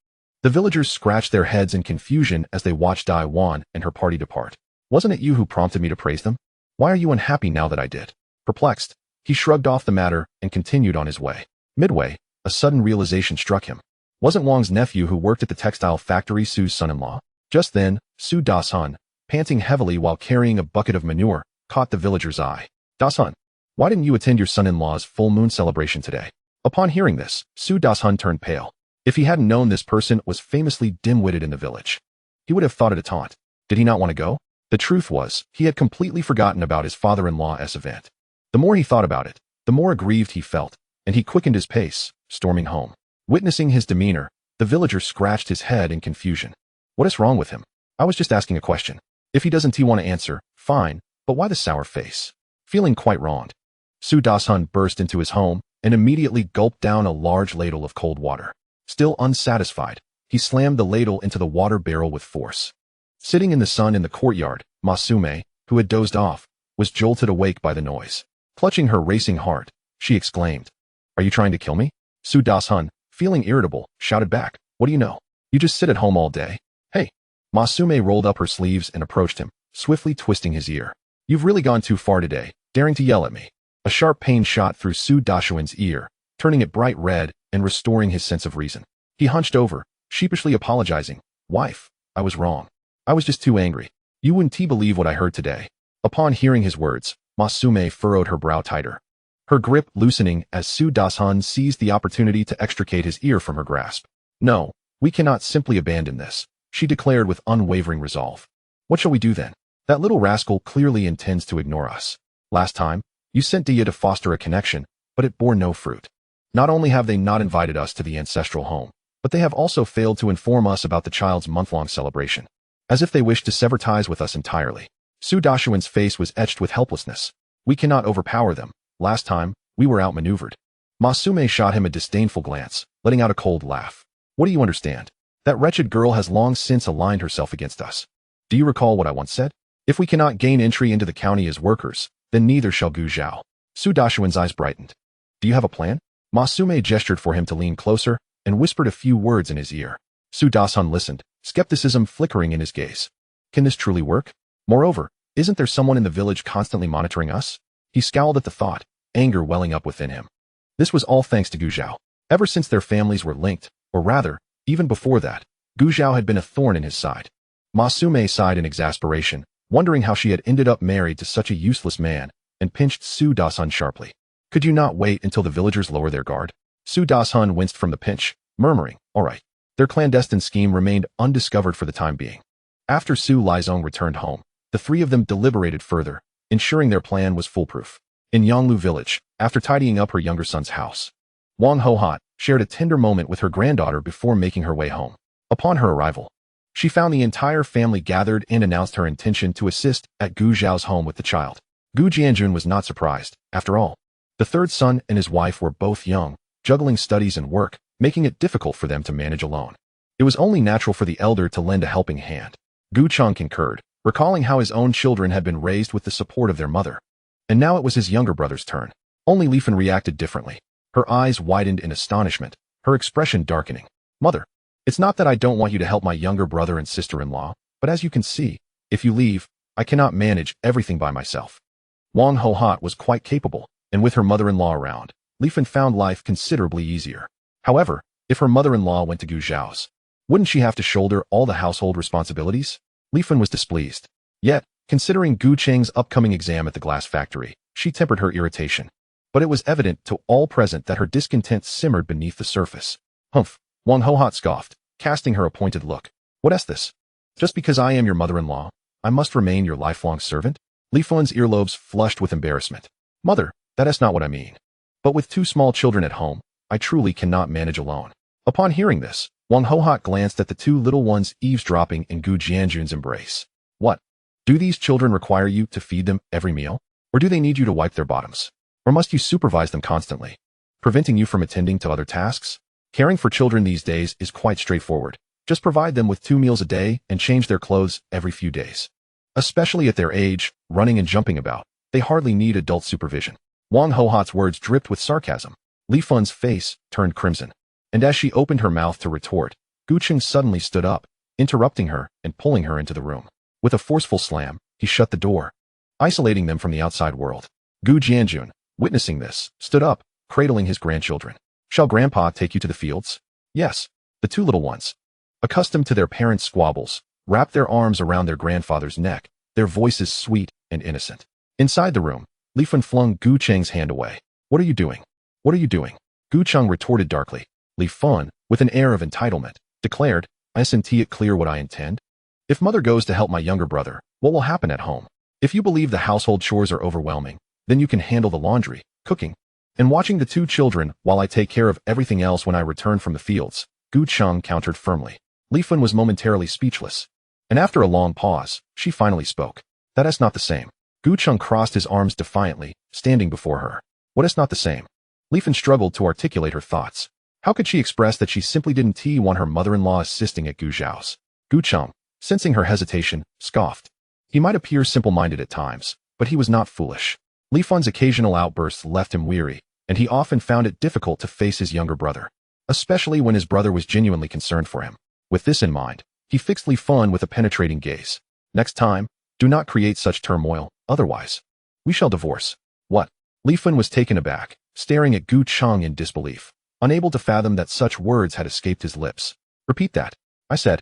The villagers scratched their heads in confusion as they watched Daiwan and her party depart. Wasn't it you who prompted me to praise them? Why are you unhappy now that I did? Perplexed, he shrugged off the matter and continued on his way. Midway, a sudden realization struck him. Wasn't Wang's nephew who worked at the textile factory Su's son-in-law? Just then, Su Dasun, panting heavily while carrying a bucket of manure, caught the villager's eye. Dasun, why didn't you attend your son-in-law's full moon celebration today? Upon hearing this, Su Dasun turned pale. If he hadn't known this person was famously dim-witted in the village, he would have thought it a taunt. Did he not want to go? The truth was, he had completely forgotten about his father-in-law's event. The more he thought about it, the more aggrieved he felt, and he quickened his pace, storming home. Witnessing his demeanor, the villager scratched his head in confusion. What is wrong with him? I was just asking a question. If he doesn't want to answer, fine, but why the sour face? Feeling quite wronged, Su Dasun burst into his home and immediately gulped down a large ladle of cold water. Still unsatisfied, he slammed the ladle into the water barrel with force. Sitting in the sun in the courtyard, Masume, who had dozed off, was jolted awake by the noise. Clutching her racing heart, she exclaimed, "Are you trying to kill me?" Su Dasun, feeling irritable, shouted back, "What do you know? You just sit at home all day." "Hey." Masume rolled up her sleeves and approached him, swiftly twisting his ear. "You've really gone too far today, daring to yell at me." A sharp pain shot through Su Dashuan's ear, turning it bright red and restoring his sense of reason. He hunched over, sheepishly apologizing. "Wife, I was wrong. I was just too angry. You wouldn't believe what I heard today." Upon hearing his words, Masume furrowed her brow tighter, her grip loosening as Su Dasun seized the opportunity to extricate his ear from her grasp. "No, we cannot simply abandon this," she declared with unwavering resolve. "What shall we do then? That little rascal clearly intends to ignore us. Last time, you sent Dia to foster a connection, but it bore no fruit. Not only have they not invited us to the ancestral home, but they have also failed to inform us about the child's month-long celebration, as if they wished to sever ties with us entirely." Su Dashuan's face was etched with helplessness. "We cannot overpower them. Last time, we were outmaneuvered." Masume shot him a disdainful glance, letting out a cold laugh. "What do you understand? That wretched girl has long since aligned herself against us. Do you recall what I once said? If we cannot gain entry into the county as workers, then neither shall Gu Zhao." Su Dashuan's eyes brightened. "Do you have a plan?" Masume gestured for him to lean closer and whispered a few words in his ear. Su Dasun listened, skepticism flickering in his gaze. Can this truly work? Moreover, isn't there someone in the village constantly monitoring us? He scowled at the thought, anger welling up within him. This was all thanks to Gu Zhao. Ever since their families were linked, or rather, even before that, Gu Zhao had been a thorn in his side. Ma Sume sighed in exasperation, wondering how she had ended up married to such a useless man, and pinched Su Da-sun sharply. Could you not wait until the villagers lower their guard? Su Da-sun winced from the pinch, murmuring, all right. Their clandestine scheme remained undiscovered for the time being. After Su Lizong returned home, the three of them deliberated further, ensuring their plan was foolproof. In Yonglu village, after tidying up her younger son's house, Wang Hohat shared a tender moment with her granddaughter before making her way home. Upon her arrival, she found the entire family gathered and announced her intention to assist at Gu Zhao's home with the child. Gu Jianjun was not surprised. After all, the third son and his wife were both young, juggling studies and work, making it difficult for them to manage alone. It was only natural for the elder to lend a helping hand. Gu Cheng concurred, recalling how his own children had been raised with the support of their mother. And now it was his younger brother's turn. Only Li Fan reacted differently. Her eyes widened in astonishment, her expression darkening. Mother, it's not that I don't want you to help my younger brother and sister-in-law, but as you can see, if you leave, I cannot manage everything by myself. Wang Hohat was quite capable, and with her mother-in-law around, Li Fan found life considerably easier. However, if her mother-in-law went to Gu Zhao's, wouldn't she have to shoulder all the household responsibilities? Li Fan was displeased. Yet, considering Gu Cheng's upcoming exam at the glass factory, she tempered her irritation. But it was evident to all present that her discontent simmered beneath the surface. Humph, Wang Hohat scoffed, casting her a pointed look. What is this? Just because I am your mother-in-law, I must remain your lifelong servant? Li Fan's earlobes flushed with embarrassment. Mother, that is not what I mean. But with two small children at home, I truly cannot manage alone. Upon hearing this, Wang Hohat glanced at the two little ones eavesdropping in Gu Jianjun's embrace. What? Do these children require you to feed them every meal? Or do they need you to wipe their bottoms? Or must you supervise them constantly, preventing you from attending to other tasks? Caring for children these days is quite straightforward. Just provide them with 2 meals a day and change their clothes every few days. Especially at their age, running and jumping about, they hardly need adult supervision. Wang Hohat's words dripped with sarcasm. Li Fan's face turned crimson. And as she opened her mouth to retort, Gu Cheng suddenly stood up, interrupting her and pulling her into the room. With a forceful slam, he shut the door, isolating them from the outside world. Gu Jianjun, witnessing this, stood up, cradling his grandchildren. Shall Grandpa take you to the fields? Yes. The two little ones, accustomed to their parents' squabbles, wrapped their arms around their grandfather's neck, their voices sweet and innocent. Inside the room, Li Fan flung Gu Cheng's hand away. What are you doing? What are you doing? Gu Cheng retorted darkly. Li Fan, with an air of entitlement, declared, Isn't it clear what I intend? If mother goes to help my younger brother, what will happen at home? If you believe the household chores are overwhelming, then you can handle the laundry, cooking, and watching the two children while I take care of everything else when I return from the fields. Gu Cheng countered firmly. Li Fan was momentarily speechless. And after a long pause, she finally spoke. That is not the same. Gu Cheng crossed his arms defiantly, standing before her. What is not the same? Li Fan struggled to articulate her thoughts. How could she express that she simply didn't want her mother-in-law assisting at Gu Zhao's? Gu Cheng, sensing her hesitation, scoffed. He might appear simple-minded at times, but he was not foolish. Li Fan's occasional outbursts left him weary, and he often found it difficult to face his younger brother, especially when his brother was genuinely concerned for him. With this in mind, he fixed Li Fan with a penetrating gaze. Next time, do not create such turmoil, otherwise, we shall divorce. What? Li Fan was taken aback, staring at Gu Cheng in disbelief, unable to fathom that such words had escaped his lips. Repeat that, I said.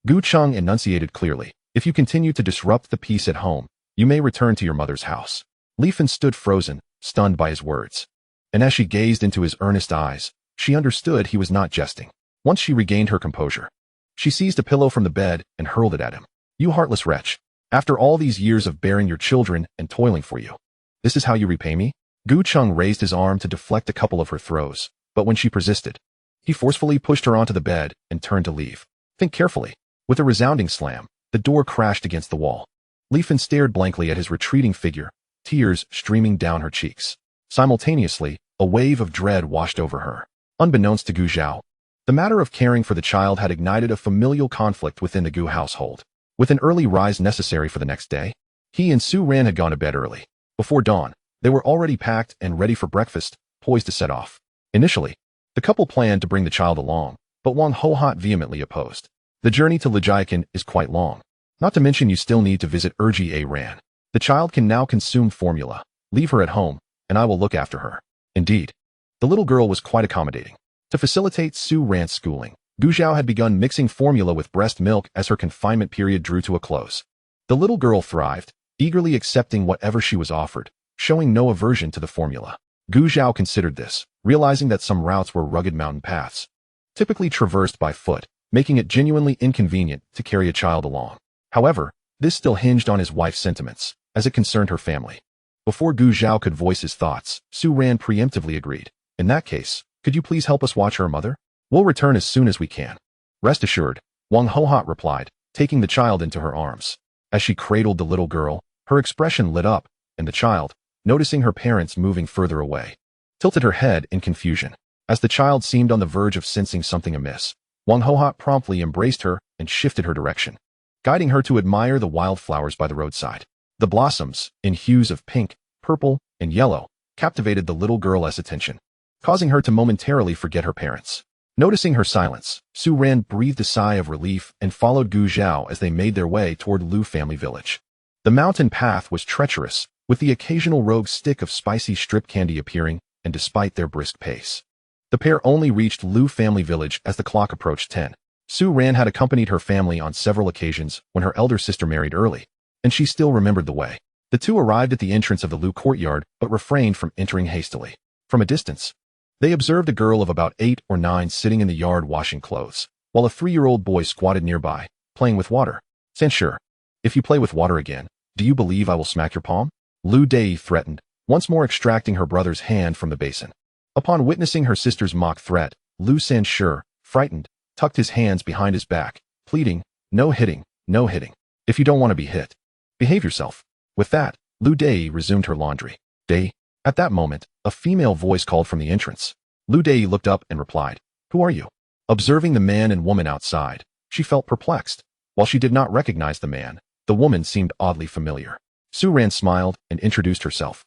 Gu Cheng enunciated clearly. If you continue to disrupt the peace at home, you may return to your mother's house. Li Fan stood frozen, stunned by his words. And as she gazed into his earnest eyes, she understood he was not jesting. Once she regained her composure, she seized a pillow from the bed and hurled it at him. You heartless wretch. After all these years of bearing your children and toiling for you, this is how you repay me? Gu Cheng raised his arm to deflect a couple of her throws, but when she persisted, he forcefully pushed her onto the bed and turned to leave. Think carefully. With a resounding slam, the door crashed against the wall. Li Fan stared blankly at his retreating figure, tears streaming down her cheeks. Simultaneously, a wave of dread washed over her. Unbeknownst to Gu Zhao, the matter of caring for the child had ignited a familial conflict within the Gu household. With an early rise necessary for the next day, he and Su Ran had gone to bed early. Before dawn, they were already packed and ready for breakfast, poised to set off. Initially, the couple planned to bring the child along, but Wang Hohat vehemently opposed. The journey to Lijiakan is quite long. Not to mention you still need to visit Erji A. Ran. The child can now consume formula. Leave her at home, and I will look after her." Indeed, the little girl was quite accommodating. To facilitate Su Ran's schooling, Gu Zhao had begun mixing formula with breast milk as her confinement period drew to a close. The little girl thrived, eagerly accepting whatever she was offered, showing no aversion to the formula. Gu Zhao considered this, realizing that some routes were rugged mountain paths, typically traversed by foot, making it genuinely inconvenient to carry a child along. However, this still hinged on his wife's sentiments, as it concerned her family. Before Gu Zhao could voice his thoughts, Su Ran preemptively agreed. "In that case, could you please help us watch her mother? We'll return as soon as we can." "Rest assured," Wang Hohot replied, taking the child into her arms. As she cradled the little girl, her expression lit up, and the child, noticing her parents moving further away, tilted her head in confusion. As the child seemed on the verge of sensing something amiss, Wang Hohot promptly embraced her and shifted her direction, guiding her to admire the wildflowers by the roadside. The blossoms, in hues of pink, purple, and yellow, captivated the little girl's attention, causing her to momentarily forget her parents. Noticing her silence, Su Ran breathed a sigh of relief and followed Gu Zhao as they made their way toward Lu family village. The mountain path was treacherous, with the occasional rogue stick of spicy strip candy appearing, and despite their brisk pace, the pair only reached Lu family village as the clock approached 10. Su Ran had accompanied her family on several occasions when her elder sister married early, and she still remembered the way. The two arrived at the entrance of the Lu courtyard but refrained from entering hastily. From a distance, they observed a girl of about 8 or 9 sitting in the yard washing clothes, while a 3-year-old boy squatted nearby, playing with water. "Censure, if you play with water again, do you believe I will smack your palm?" Lu Dei threatened, once more extracting her brother's hand from the basin. Upon witnessing her sister's mock threat, Lu Censure, frightened, tucked his hands behind his back, pleading, "No hitting, no hitting. If you don't want to be hit, behave yourself." With that, Lu Dei resumed her laundry. "Dei." At that moment, a female voice called from the entrance. Lu Dei looked up and replied, "Who are you?" Observing the man and woman outside, she felt perplexed. While she did not recognize the man, the woman seemed oddly familiar. Su Ran smiled and introduced herself.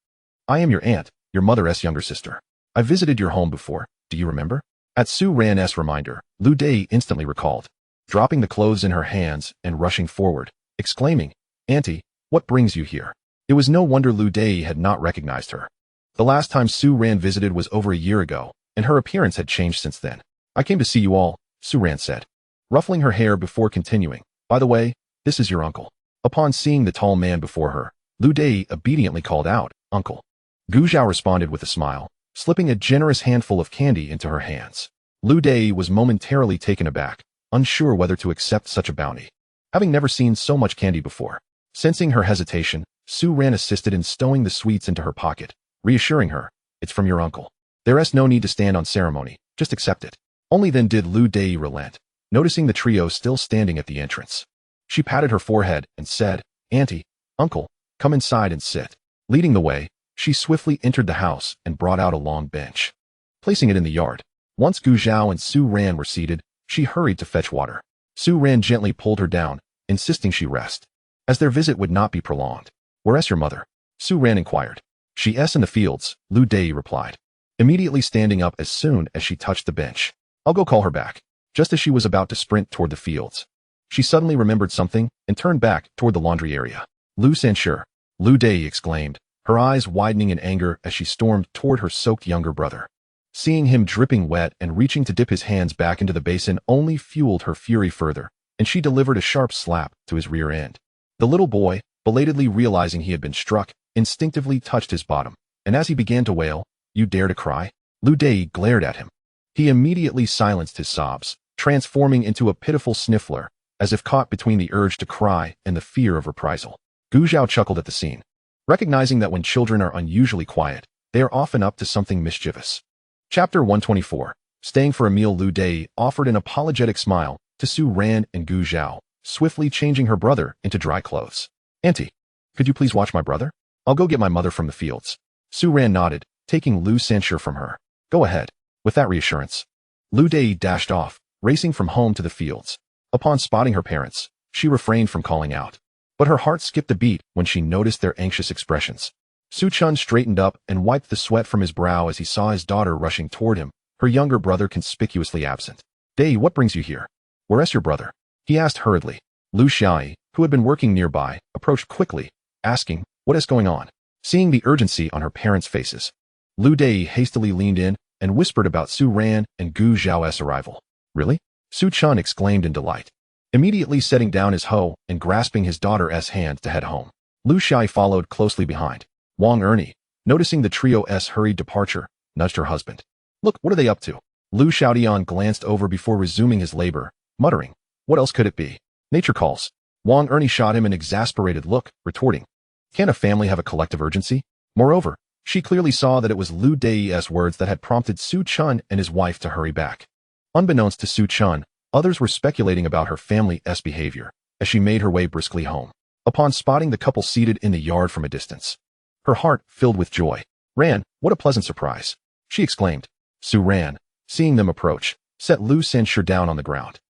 "I am your aunt, your mother's younger sister. I visited your home before, do you remember?" At Su Ran's reminder, Lu Dei instantly recalled, dropping the clothes in her hands and rushing forward, exclaiming, "Auntie, what brings you here?" It was no wonder Lu Dei had not recognized her. The last time Su Ran visited was over a year ago, and her appearance had changed since then. "I came to see you all," Su Ran said, ruffling her hair before continuing. "By the way, this is your uncle." Upon seeing the tall man before her, Lu Dei obediently called out, "Uncle." Gu Zhao responded with a smile, slipping a generous handful of candy into her hands. Lu Dei was momentarily taken aback, unsure whether to accept such a bounty, having never seen so much candy before. Sensing her hesitation, Su Ran assisted in stowing the sweets into her pocket, reassuring her, "It's from your uncle. There's no need to stand on ceremony, just accept it." Only then did Lu Dei relent, noticing the trio still standing at the entrance. She patted her forehead and said, "Auntie, uncle, come inside and sit." Leading the way, she swiftly entered the house and brought out a long bench, placing it in the yard. Once Gu Zhao and Su Ran were seated, she hurried to fetch water. Su Ran gently pulled her down, insisting she rest, as their visit would not be prolonged. "Where's your mother?" Su Ran inquired. "She's in the fields," Lu Dei replied, immediately standing up as soon as she touched the bench. "I'll go call her back." Just as she was about to sprint toward the fields, she suddenly remembered something and turned back toward the laundry area. "Lu Censure," Lu Dei exclaimed, her eyes widening in anger as she stormed toward her soaked younger brother. Seeing him dripping wet and reaching to dip his hands back into the basin only fueled her fury further, and she delivered a sharp slap to his rear end. The little boy, belatedly realizing he had been struck, instinctively touched his bottom, and as he began to wail, "You dare to cry?" Lu Dei glared at him. He immediately silenced his sobs, transforming into a pitiful sniffler, as if caught between the urge to cry and the fear of reprisal. Gu Zhao chuckled at the scene, recognizing that when children are unusually quiet, they are often up to something mischievous. Chapter 124. Staying for a meal. Lu Dei offered an apologetic smile to Su Ran and Gu Zhao, swiftly changing her brother into dry clothes. "Auntie, could you please watch my brother? I'll go get my mother from the fields." Su Ran nodded, taking Lu Censure from her. "Go ahead." With that reassurance, Lu Dei dashed off, racing from home to the fields. Upon spotting her parents, she refrained from calling out, but her heart skipped a beat when she noticed their anxious expressions. Su Chun straightened up and wiped the sweat from his brow as he saw his daughter rushing toward him, her younger brother conspicuously absent. "Dei, what brings you here? Where's your brother?" he asked hurriedly. Lu Xiaoyi, who had been working nearby, approached quickly, asking, "What is going on?" Seeing the urgency on her parents' faces, Lu Dei hastily leaned in and whispered about Su Ran and Gu Zhao's arrival. Really? Su Chun exclaimed in delight, immediately setting down his hoe and grasping his daughter's hand to head home. Lu Shai followed closely behind. Wang Ernie, noticing the trio's hurried departure, nudged her husband. Look, what are they up to? Lu Xiaodian glanced over before resuming his labor, muttering, what else could it be? Nature calls. Wang Ernie shot him an exasperated look, retorting, can't a family have a collective urgency? Moreover, she clearly saw that it was Lu Dei's words that had prompted Su Chun and his wife to hurry back. Unbeknownst to Su Chun, others were speculating about her family's behavior as she made her way briskly home. Upon spotting the couple seated in the yard from a distance, her heart filled with joy. Ran, what a pleasant surprise, she exclaimed. Su Ran, seeing them approach, set Lu Sanshur down on the ground.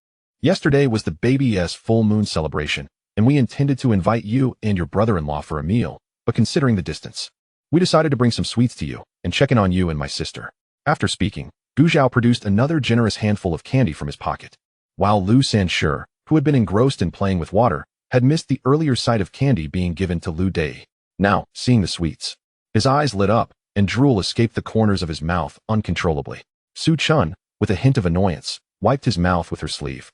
Yesterday was the baby's full moon celebration, and we intended to invite you and your brother-in-law for a meal, but considering the distance, we decided to bring some sweets to you and check in on you and my sister. After speaking, Gu Zhao produced another generous handful of candy from his pocket, while Lu Sanshur, who had been engrossed in playing with water, had missed the earlier sight of candy being given to Lu Dei. Now, seeing the sweets, his eyes lit up, and drool escaped the corners of his mouth uncontrollably. Su Chun, with a hint of annoyance, wiped his mouth with her sleeve.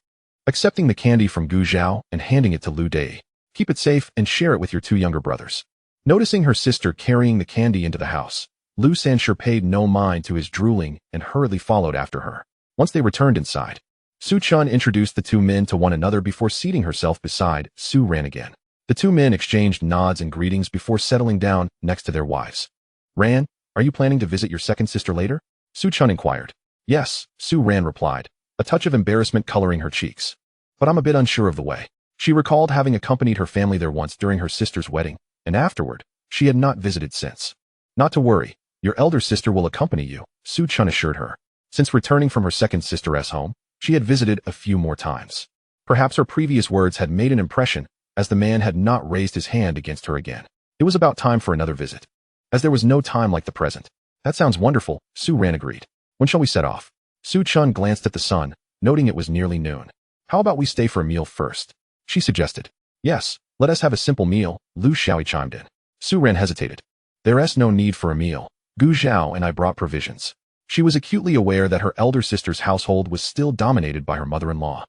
Accepting the candy from Gu Zhao and handing it to Lu Dei, keep it safe and share it with your two younger brothers. Noticing her sister carrying the candy into the house, Lu Sanshur paid no mind to his drooling and hurriedly followed after her. Once they returned inside, Su Chun introduced the two men to one another before seating herself beside Su Ran again. The two men exchanged nods and greetings before settling down next to their wives. Ran, are you planning to visit your second sister later? Su Chun inquired. Yes, Su Ran replied, a touch of embarrassment coloring her cheeks. But I'm a bit unsure of the way. She recalled having accompanied her family there once during her sister's wedding, and afterward, she had not visited since. Not to worry, your elder sister will accompany you, Su Chun assured her. Since returning from her second sister's home, she had visited a few more times. Perhaps her previous words had made an impression, as the man had not raised his hand against her again. It was about time for another visit, as there was no time like the present. That sounds wonderful, Su Ran agreed. When shall we set off? Su Chun glanced at the sun, noting it was nearly noon. How about we stay for a meal first? She suggested. Yes, let us have a simple meal, Lu Xiaoi chimed in. Su Ran hesitated. There's no need for a meal. Gu Zhao and I brought provisions. She was acutely aware that her elder sister's household was still dominated by her mother-in-law.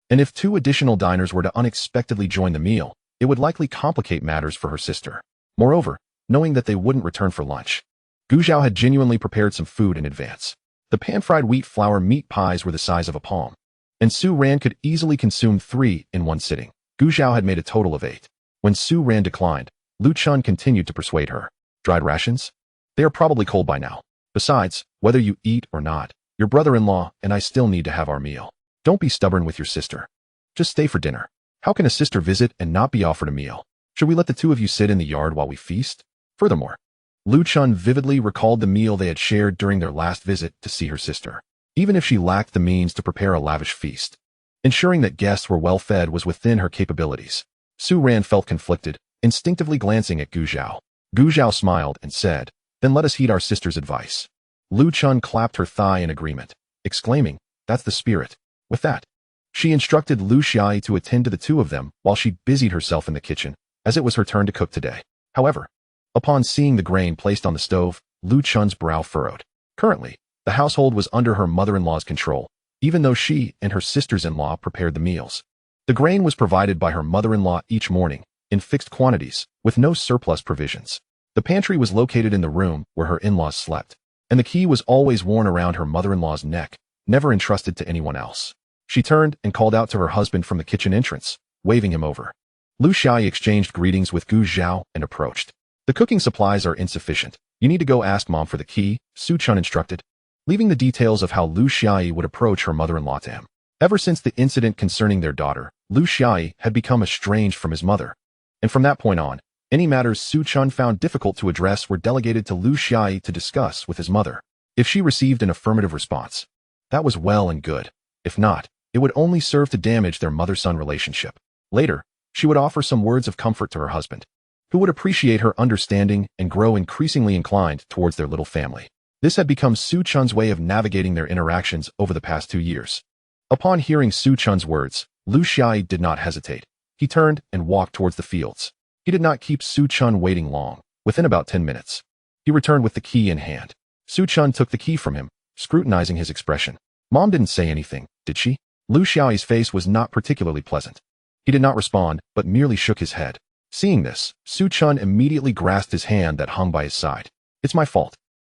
And if two additional diners were to unexpectedly join the meal, it would likely complicate matters for her sister. Moreover, knowing that they wouldn't return for lunch, Gu Zhao had genuinely prepared some food in advance. The pan-fried wheat flour meat pies were the size of a palm, and Su Ran could easily consume 3 in one sitting. Gu Zhao had made a total of 8. When Su Ran declined, Lu Chun continued to persuade her. Dried rations? They are probably cold by now. Besides, whether you eat or not, your brother-in-law and I still need to have our meal. Don't be stubborn with your sister. Just stay for dinner. How can a sister visit and not be offered a meal? Should we let the two of you sit in the yard while we feast? Furthermore, Lu Chun vividly recalled the meal they had shared during their last visit to see her sister. Even if she lacked the means to prepare a lavish feast, ensuring that guests were well fed was within her capabilities. Su Ran felt conflicted, instinctively glancing at Gu Zhao. Gu Zhao smiled and said, then let us heed our sister's advice. Lu Chun clapped her thigh in agreement, exclaiming, that's the spirit. With that, she instructed Lu Xiai to attend to the two of them while she busied herself in the kitchen, as it was her turn to cook today. However, upon seeing the grain placed on the stove, Lu Chun's brow furrowed. Currently, the household was under her mother-in-law's control, even though she and her sisters-in-law prepared the meals. The grain was provided by her mother-in-law each morning, in fixed quantities, with no surplus provisions. The pantry was located in the room where her in-laws slept, and the key was always worn around her mother-in-law's neck, never entrusted to anyone else. She turned and called out to her husband from the kitchen entrance, waving him over. Lu Xiai exchanged greetings with Gu Zhao and approached. The cooking supplies are insufficient. You need to go ask Mom for the key, Su Chun instructed, leaving the details of how Lu Xiai would approach her mother-in-law to him. Ever since the incident concerning their daughter, Lu Xiai had become estranged from his mother, and from that point on, any matters Su Chun found difficult to address were delegated to Lu Xiai to discuss with his mother. If she received an affirmative response, that was well and good. If not, it would only serve to damage their mother-son relationship. Later, she would offer some words of comfort to her husband, who would appreciate her understanding and grow increasingly inclined towards their little family. This had become Su Chun's way of navigating their interactions over the past 2 years. Upon hearing Su Chun's words, Lu Xiai did not hesitate. He turned and walked towards the fields. He did not keep Su Chun waiting long. Within about 10 minutes, he returned with the key in hand. Su Chun took the key from him, scrutinizing his expression. Mom didn't say anything, did she? Lu Xiaoyi's face was not particularly pleasant. He did not respond, but merely shook his head. Seeing this, Su Chun immediately grasped his hand that hung by his side. It's my fault.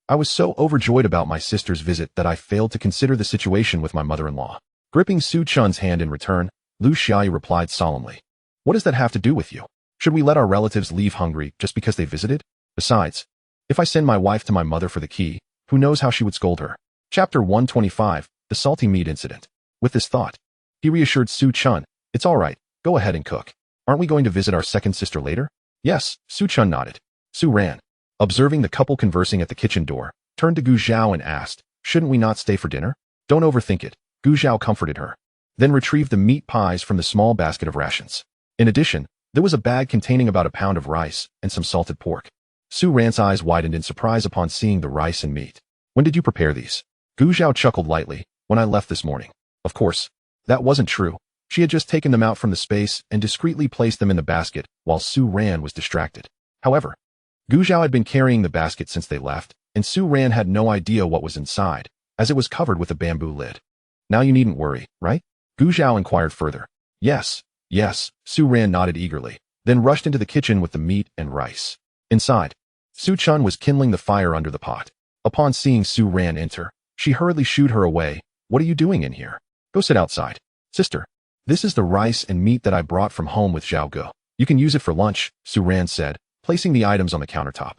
I was so overjoyed about my sister's visit that I failed to consider the situation with my mother-in-law. Gripping Su Chun's hand in return, Lu Xiaoyi replied solemnly. What does that have to do with you? Should we let our relatives leave hungry just because they visited? Besides, if I send my wife to my mother for the key, who knows how she would scold her? Chapter 125, The Salty Meat Incident. With this thought, he reassured Su Chun, it's all right, go ahead and cook. Aren't we going to visit our second sister later? Yes, Su Chun nodded. Su Ran, observing the couple conversing at the kitchen door, turned to Gu Zhao and asked, shouldn't we not stay for dinner? Don't overthink it, Gu Zhao comforted her. Then retrieved the meat pies from the small basket of rations. In addition, there was a bag containing about a pound of rice and some salted pork. Su Ran's eyes widened in surprise upon seeing the rice and meat. When did you prepare these? Gu Zhao chuckled lightly. When I left this morning. Of course, that wasn't true. She had just taken them out from the space and discreetly placed them in the basket while Su Ran was distracted. However, Gu Zhao had been carrying the basket since they left, and Su Ran had no idea what was inside, as it was covered with a bamboo lid. Now you needn't worry, right? Gu Zhao inquired further. Yes, Su Ran nodded eagerly, then rushed into the kitchen with the meat and rice. Inside, Su Chun was kindling the fire under the pot. Upon seeing Su Ran enter, she hurriedly shooed her away. What are you doing in here? Go sit outside. Sister, this is the rice and meat that I brought from home with Zhao Ge. You can use it for lunch, Su Ran said, placing the items on the countertop.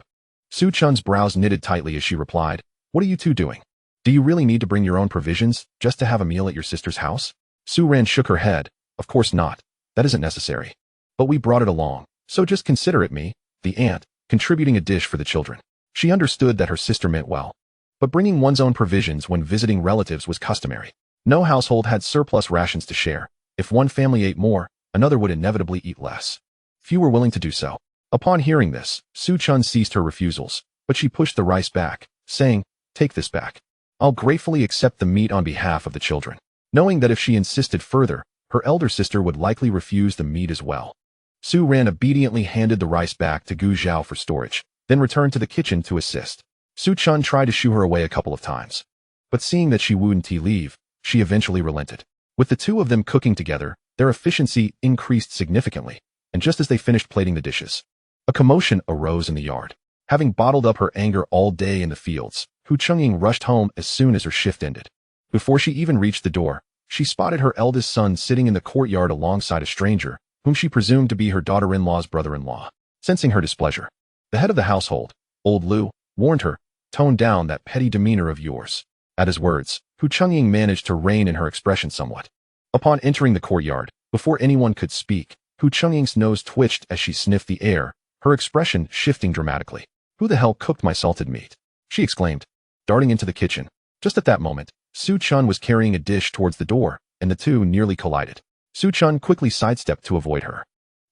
Su Chun's brows knitted tightly as she replied, what are you two doing? Do you really need to bring your own provisions just to have a meal at your sister's house? Su Ran shook her head. Of course not. That isn't necessary. But we brought it along, so just consider it me, the aunt, contributing a dish for the children. She understood that her sister meant well. But bringing one's own provisions when visiting relatives was customary. No household had surplus rations to share. If one family ate more, another would inevitably eat less. Few were willing to do so. Upon hearing this, Su Chun ceased her refusals, but she pushed the rice back, saying, take this back. I'll gratefully accept the meat on behalf of the children. Knowing that if she insisted further, her elder sister would likely refuse the meat as well. Su Ran obediently handed the rice back to Gu Zhao for storage, then returned to the kitchen to assist. Su Chun tried to shoo her away a couple of times. But seeing that she wouldn't leave, she eventually relented. With the two of them cooking together, their efficiency increased significantly, and just as they finished plating the dishes, a commotion arose in the yard. Having bottled up her anger all day in the fields, Hu Chungying rushed home as soon as her shift ended. Before she even reached the door, she spotted her eldest son sitting in the courtyard alongside a stranger, whom she presumed to be her daughter-in-law's brother-in-law. Sensing her displeasure, the head of the household, old Lu, warned her, tone down that petty demeanor of yours. At his words, Hu Chungying managed to rein in her expression somewhat. Upon entering the courtyard, before anyone could speak, Hu Chungying's nose twitched as she sniffed the air, her expression shifting dramatically. Who the hell cooked my salted meat? She exclaimed, darting into the kitchen. Just at that moment, Su Chun was carrying a dish towards the door, and the two nearly collided. Su Chun quickly sidestepped to avoid her.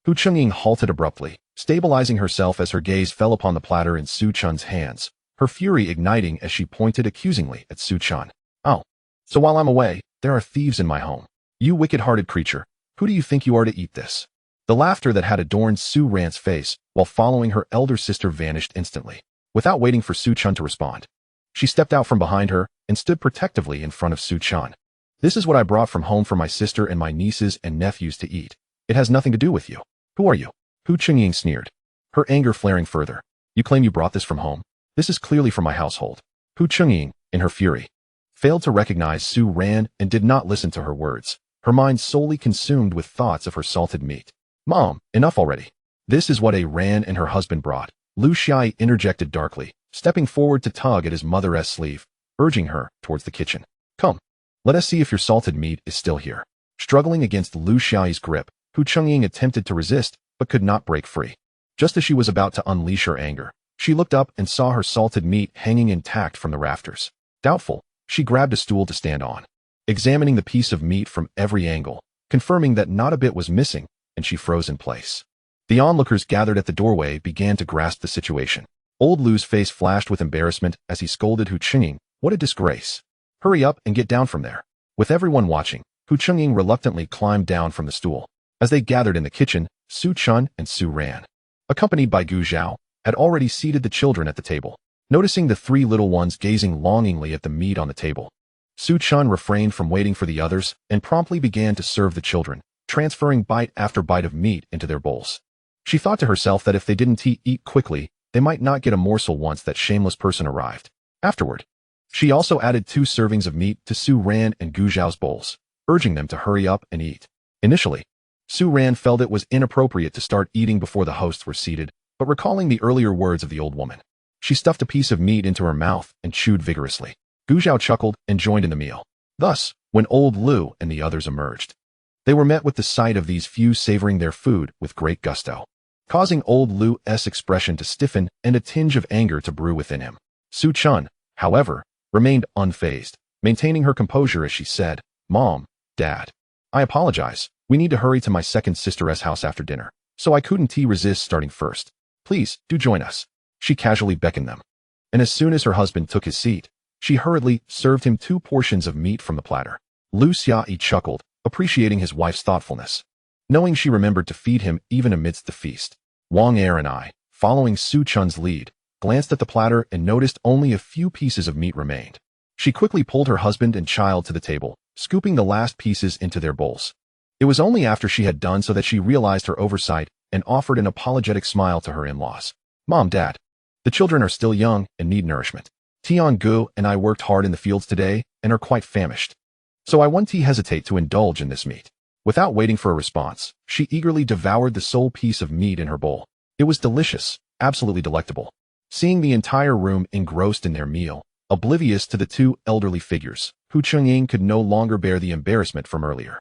Hu Chungying halted abruptly, stabilizing herself as her gaze fell upon the platter in Su Chun's hands, her fury igniting as she pointed accusingly at Su Chun. Oh, so while I'm away, there are thieves in my home. You wicked-hearted creature, who do you think you are to eat this? The laughter that had adorned Su Ran's face while following her elder sister vanished instantly. Without waiting for Su Chun to respond, she stepped out from behind her and stood protectively in front of Su Chun. This is what I brought from home for my sister and my nieces and nephews to eat. It has nothing to do with you. Who are you? Hu Chungying sneered, her anger flaring further. You claim you brought this from home? This is clearly from my household. Hu Chungying, in her fury, failed to recognize Su Ran and did not listen to her words, her mind solely consumed with thoughts of her salted meat. Mom, enough already. This is what a Ran and her husband brought. Lu Xiai interjected darkly, stepping forward to tug at his mother's sleeve, urging her towards the kitchen. Come, let us see if your salted meat is still here. Struggling against Lu Xiai's grip, Hu Chungying attempted to resist, but could not break free. Just as she was about to unleash her anger, she looked up and saw her salted meat hanging intact from the rafters. Doubtful, she grabbed a stool to stand on, examining the piece of meat from every angle, confirming that not a bit was missing, and she froze in place. The onlookers gathered at the doorway began to grasp the situation. Old Lu's face flashed with embarrassment as he scolded Hu Chungying. What a disgrace. Hurry up and get down from there. With everyone watching, Hu Chungying reluctantly climbed down from the stool. As they gathered in the kitchen, Su Chun and Su Ran, accompanied by Gu Zhao, had already seated the children at the table. Noticing the three little ones gazing longingly at the meat on the table, Su Chun refrained from waiting for the others and promptly began to serve the children, transferring bite after bite of meat into their bowls. She thought to herself that if they didn't eat quickly, they might not get a morsel once that shameless person arrived. Afterward, she also added 2 servings of meat to Su Ran and Gu Zhao's bowls, urging them to hurry up and eat. Initially, Su Ran felt it was inappropriate to start eating before the hosts were seated, but recalling the earlier words of the old woman, she stuffed a piece of meat into her mouth and chewed vigorously. Gu Zhao chuckled and joined in the meal. Thus, when old Lu and the others emerged, they were met with the sight of these few savoring their food with great gusto, causing old Lu's expression to stiffen and a tinge of anger to brew within him. Su Chun, however, remained unfazed, maintaining her composure as she said, "Mom, Dad, I apologize. We need to hurry to my second sister's house after dinner, so I couldn't resist starting first. Please, do join us." She casually beckoned them. And as soon as her husband took his seat, she hurriedly served him 2 portions of meat from the platter. Lu Xiaoyi chuckled, appreciating his wife's thoughtfulness, knowing she remembered to feed him even amidst the feast. Wang Er and I, following Su Chun's lead, glanced at the platter and noticed only a few pieces of meat remained. She quickly pulled her husband and child to the table, scooping the last pieces into their bowls. It was only after she had done so that she realized her oversight and offered an apologetic smile to her in-laws. "Mom, Dad, the children are still young and need nourishment. Tiangu and I worked hard in the fields today and are quite famished, so I won't hesitate to indulge in this meat." Without waiting for a response, she eagerly devoured the sole piece of meat in her bowl. It was delicious, absolutely delectable. Seeing the entire room engrossed in their meal, oblivious to the 2 elderly figures, Hu Chengying could no longer bear the embarrassment from earlier.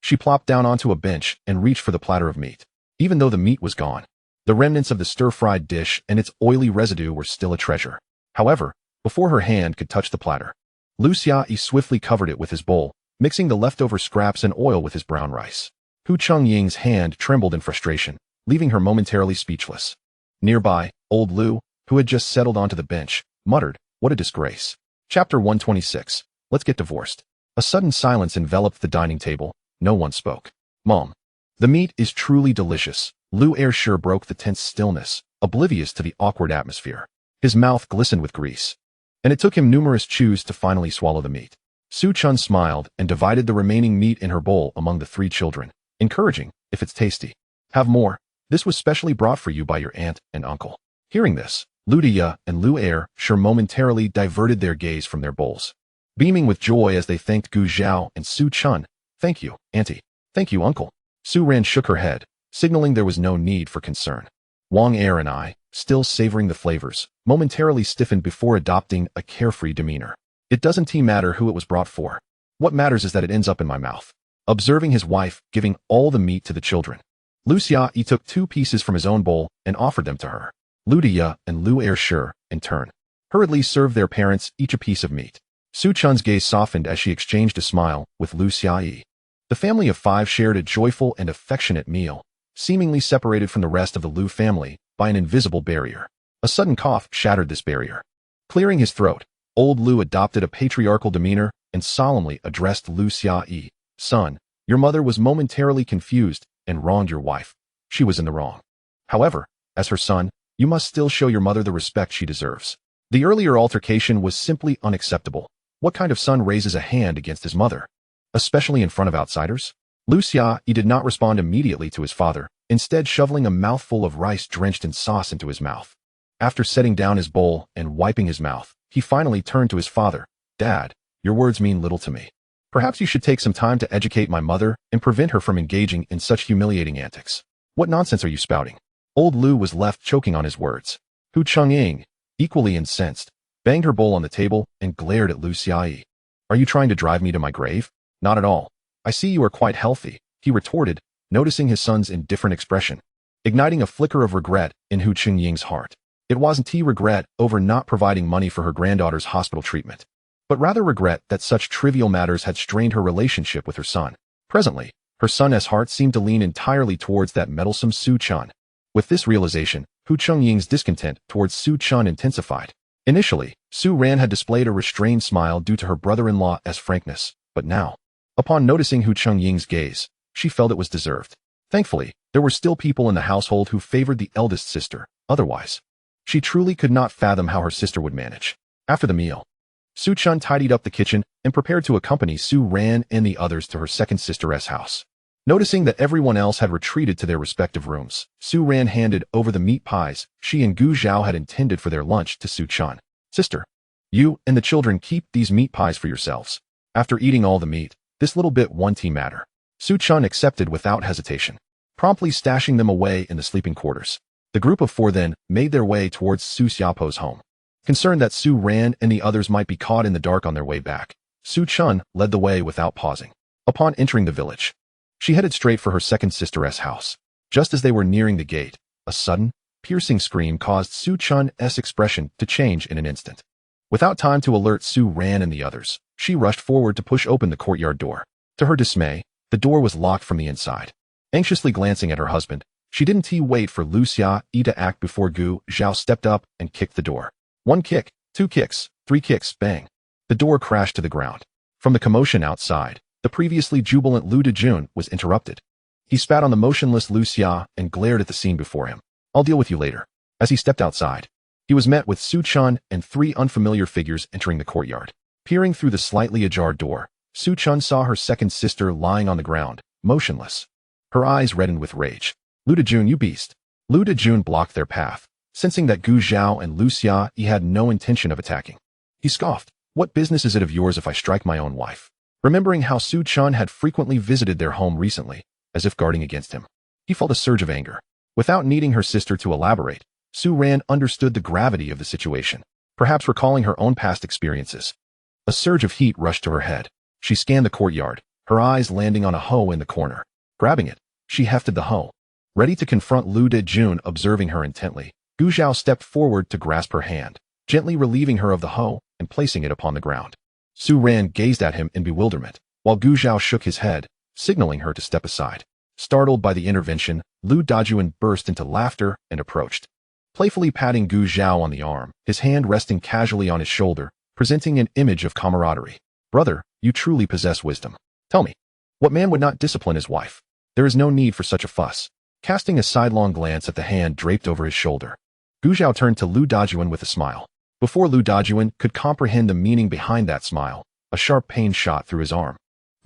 She plopped down onto a bench and reached for the platter of meat. Even though the meat was gone, the remnants of the stir-fried dish and its oily residue were still a treasure. However, before her hand could touch the platter, Lu Xiaoyi swiftly covered it with his bowl, mixing the leftover scraps and oil with his brown rice. Hu Chengying's hand trembled in frustration, leaving her momentarily speechless. Nearby, old Lu, who had just settled onto the bench, muttered, "What a disgrace." Chapter 126. Let's get divorced. A sudden silence enveloped the dining table. No one spoke. "Mom, the meat is truly delicious." Lu Ershire broke the tense stillness, oblivious to the awkward atmosphere. His mouth glistened with grease, and it took him numerous chews to finally swallow the meat. Su Chun smiled and divided the remaining meat in her bowl among the 3 children, encouraging, "If it's tasty, have more. This was specially brought for you by your aunt and uncle." Hearing this, Lu Diya and Lu Ershire momentarily diverted their gaze from their bowls, beaming with joy as they thanked Gu Zhao and Su Chun. "Thank you, Auntie. Thank you, Uncle." Su Ran shook her head, signaling there was no need for concern. Wang Er and I, still savoring the flavors, momentarily stiffened before adopting a carefree demeanor. "It doesn't matter who it was brought for. What matters is that it ends up in my mouth." Observing his wife giving all the meat to the children, Lu Xiaoyi took 2 pieces from his own bowl and offered them to her. Lu Diya and Lu Ershire, in turn, hurriedly served their parents each a piece of meat. Su Chun's gaze softened as she exchanged a smile with Lu Xiaoyi. The family of 5 shared a joyful and affectionate meal, seemingly separated from the rest of the Lu family by an invisible barrier. A sudden cough shattered this barrier. Clearing his throat, old Lu adopted a patriarchal demeanor and solemnly addressed Lu Xiaoyi. "Son, your mother was momentarily confused and wronged your wife. She was in the wrong. However, as her son, you must still show your mother the respect she deserves. The earlier altercation was simply unacceptable. What kind of son raises a hand against his mother, especially in front of outsiders?" Lu Xiaoyi did not respond immediately to his father, instead shoveling a mouthful of rice drenched in sauce into his mouth. After setting down his bowl and wiping his mouth, he finally turned to his father. "Dad, your words mean little to me. Perhaps you should take some time to educate my mother and prevent her from engaging in such humiliating antics. What nonsense are you spouting?" Old Lu was left choking on his words. Hu Chengying, equally incensed, banged her bowl on the table and glared at Lu Xiaoyi. "Are you trying to drive me to my grave?" "Not at all. I see you are quite healthy," he retorted, noticing his son's indifferent expression, igniting a flicker of regret in Hu Chengying's heart. It wasn't regret over not providing money for her granddaughter's hospital treatment, but rather regret that such trivial matters had strained her relationship with her son. Presently, her son's heart seemed to lean entirely towards that meddlesome Su Chun. With this realization, Hu Chengying's discontent towards Su Chun intensified. Initially, Su Ran had displayed a restrained smile due to her brother-in-law's frankness, but now, upon noticing Hu Chengying's gaze, she felt it was deserved. Thankfully, there were still people in the household who favored the eldest sister. Otherwise, She truly could not fathom how her sister would manage. After the meal, Su Chun tidied up the kitchen and prepared to accompany Su Ran and the others to her second sister's house. Noticing that everyone else had retreated to their respective rooms, Su Ran handed over the meat pies she and Gu Zhao had intended for their lunch to Su Chun. Sister, you and the children keep these meat pies for yourselves. After eating all the meat, this little bit won't matter. Su Chun accepted without hesitation, promptly stashing them away in the sleeping quarters. The group of four then made their way towards Su Xiaopo's home. Concerned that Su Ran and the others might be caught in the dark on their way back, Su Chun led the way without pausing. Upon entering the village, she headed straight for her second sister's house. Just as they were nearing the gate, a sudden, piercing scream caused Su Chun's expression to change in an instant. Without time to alert Su Ran and the others, she rushed forward to push open the courtyard door. To her dismay, the door was locked from the inside. Anxiously glancing at her husband, she didn't wait for Lu Xia to act before Gu Zhao stepped up and kicked the door. 1 kick, 2 kicks, 3 kicks, bang. The door crashed to the ground. From the commotion outside, the previously jubilant Lu Dejun was interrupted. He spat on the motionless Lu Xia and glared at the scene before him. I'll deal with you later. As he stepped outside, he was met with Su Chun and 3 unfamiliar figures entering the courtyard. Peering through the slightly ajar door, Su Chun saw her second sister lying on the ground, motionless. Her eyes reddened with rage. Lu Dejun, you beast. Lu Dejun blocked their path, sensing that Gu Zhao and Lu Xia had no intention of attacking. He scoffed. What business is it of yours if I strike my own wife? Remembering how Su Chun had frequently visited their home recently, as if guarding against him, he felt a surge of anger. Without needing her sister to elaborate, Su Ran understood the gravity of the situation, perhaps recalling her own past experiences. A surge of heat rushed to her head. She scanned the courtyard, her eyes landing on a hoe in the corner. Grabbing it, she hefted the hoe. Ready to confront Lu Dejun observing her intently, Gu Zhao stepped forward to grasp her hand, gently relieving her of the hoe and placing it upon the ground. Su Ran gazed at him in bewilderment, while Gu Zhao shook his head, signaling her to step aside. Startled by the intervention, Lu Dajun burst into laughter and approached. Playfully patting Gu Zhao on the arm, his hand resting casually on his shoulder, presenting an image of camaraderie. Brother, you truly possess wisdom. Tell me, what man would not discipline his wife? There is no need for such a fuss. Casting a sidelong glance at the hand draped over his shoulder, Gu Zhao turned to Lu Dajun with a smile. Before Lu Dajun could comprehend the meaning behind that smile, a sharp pain shot through his arm.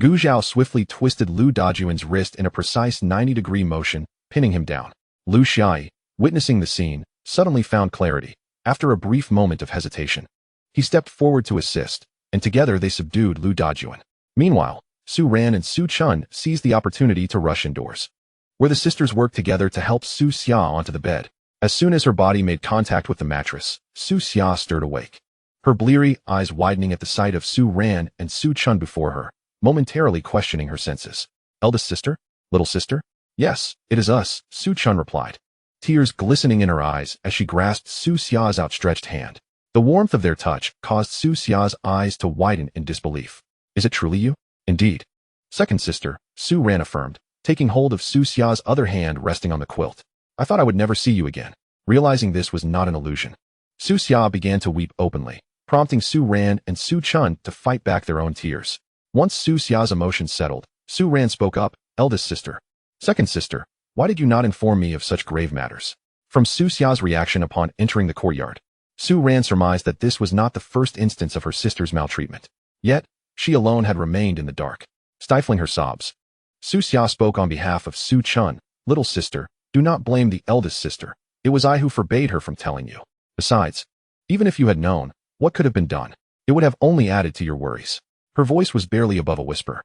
Gu Zhao swiftly twisted Lu Dajun's wrist in a precise 90-degree motion, pinning him down. Lu Xiai, witnessing the scene, suddenly found clarity. After a brief moment of hesitation, he stepped forward to assist, and together they subdued Lu Dajun. Meanwhile, Su Ran and Su Chun seized the opportunity to rush indoors, where the sisters worked together to help Su Xia onto the bed. As soon as her body made contact with the mattress, Su Xia stirred awake, her bleary eyes widening at the sight of Su Ran and Su Chun before her, momentarily questioning her senses. Eldest sister? Little sister? Yes, it is us, Su Chun replied, tears glistening in her eyes as she grasped Su Xia's outstretched hand. The warmth of their touch caused Su Xia's eyes to widen in disbelief. Is it truly you? Indeed. Second sister, Su Ran affirmed, taking hold of Su Xia's other hand resting on the quilt. I thought I would never see you again. Realizing this was not an illusion, Su Xia began to weep openly, prompting Su Ran and Su Chun to fight back their own tears. Once Su Xia's emotions settled, Su Ran spoke up. Eldest sister. Second sister, why did you not inform me of such grave matters? From Su Xia's reaction upon entering the courtyard, Su Ran surmised that this was not the first instance of her sister's maltreatment. Yet, she alone had remained in the dark, stifling her sobs. Su Xia spoke on behalf of Su Chun. Little sister, do not blame the eldest sister. It was I who forbade her from telling you. Besides, even if you had known, what could have been done? It would have only added to your worries. Her voice was barely above a whisper.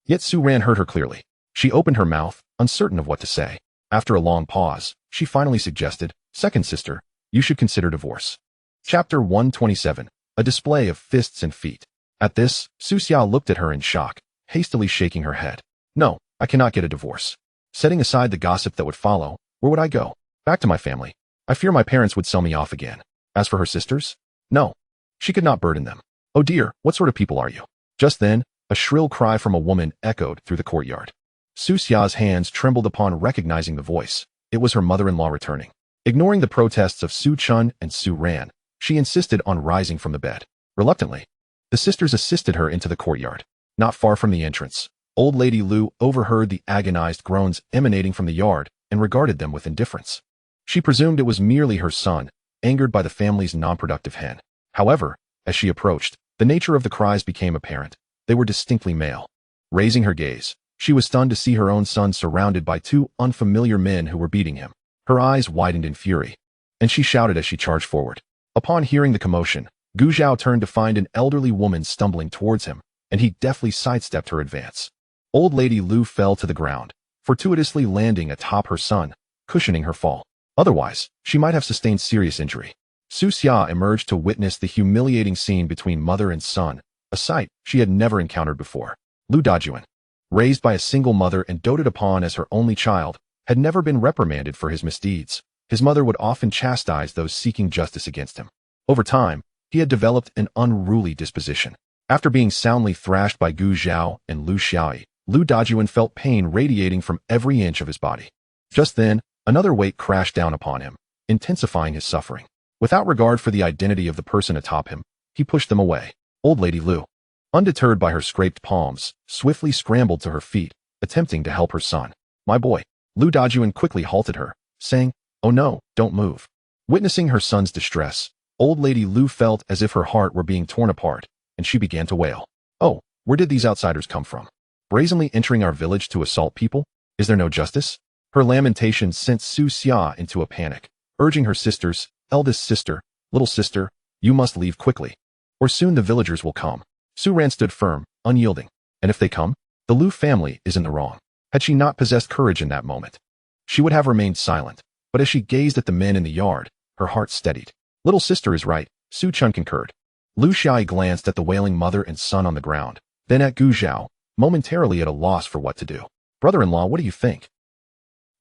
Yet Su Ran heard her clearly. She opened her mouth, uncertain of what to say. After a long pause, she finally suggested, Second sister, you should consider divorce. Chapter 127, A Display of Fists and Feet. At this, Su Xia looked at her in shock, hastily shaking her head. No, I cannot get a divorce. Setting aside the gossip that would follow, where would I go? Back to my family. I fear my parents would sell me off again. As for her sisters? No. She could not burden them. Oh dear, what sort of people are you? Just then, a shrill cry from a woman echoed through the courtyard. Su Xia's hands trembled upon recognizing the voice. It was her mother-in-law returning. Ignoring the protests of Su Chun and Su Ran, she insisted on rising from the bed. Reluctantly, the sisters assisted her into the courtyard. Not far from the entrance, Old Lady Lu overheard the agonized groans emanating from the yard and regarded them with indifference. She presumed it was merely her son, angered by the family's non-productive hen. However, as she approached, the nature of the cries became apparent. They were distinctly male. Raising her gaze, she was stunned to see her own son surrounded by two unfamiliar men who were beating him. Her eyes widened in fury, and she shouted as she charged forward. Upon hearing the commotion, Gu Zhao turned to find an elderly woman stumbling towards him, and he deftly sidestepped her advance. Old Lady Lu fell to the ground, fortuitously landing atop her son, cushioning her fall. Otherwise, she might have sustained serious injury. Su Xia emerged to witness the humiliating scene between mother and son, a sight she had never encountered before. Lu Dajuan, raised by a single mother and doted upon as her only child, had never been reprimanded for his misdeeds. His mother would often chastise those seeking justice against him. Over time, he had developed an unruly disposition. After being soundly thrashed by Gu Zhao and Lu Xiaoyi, Lu Dajuan felt pain radiating from every inch of his body. Just then, another weight crashed down upon him, intensifying his suffering. Without regard for the identity of the person atop him, he pushed them away. Old Lady Lu, undeterred by her scraped palms, swiftly scrambled to her feet, attempting to help her son. My boy. Lu Dajuan quickly halted her, saying, "Oh no, don't move." Witnessing her son's distress, Old Lady Lu felt as if her heart were being torn apart, and she began to wail. "Oh, where did these outsiders come from? Brazenly entering our village to assault people? Is there no justice?" Her lamentations sent Su Xia into a panic, urging her sisters, "Eldest sister, little sister, you must leave quickly, or soon the villagers will come." Su Ran stood firm, unyielding. And if they come, the Lu family is in the wrong. Had she not possessed courage in that moment, she would have remained silent, but as she gazed at the men in the yard, her heart steadied. Little sister is right, Su Chun concurred. Lu Xiaoyi glanced at the wailing mother and son on the ground, then at Gu Zhao, momentarily at a loss for what to do. "Brother-in-law, what do you think?"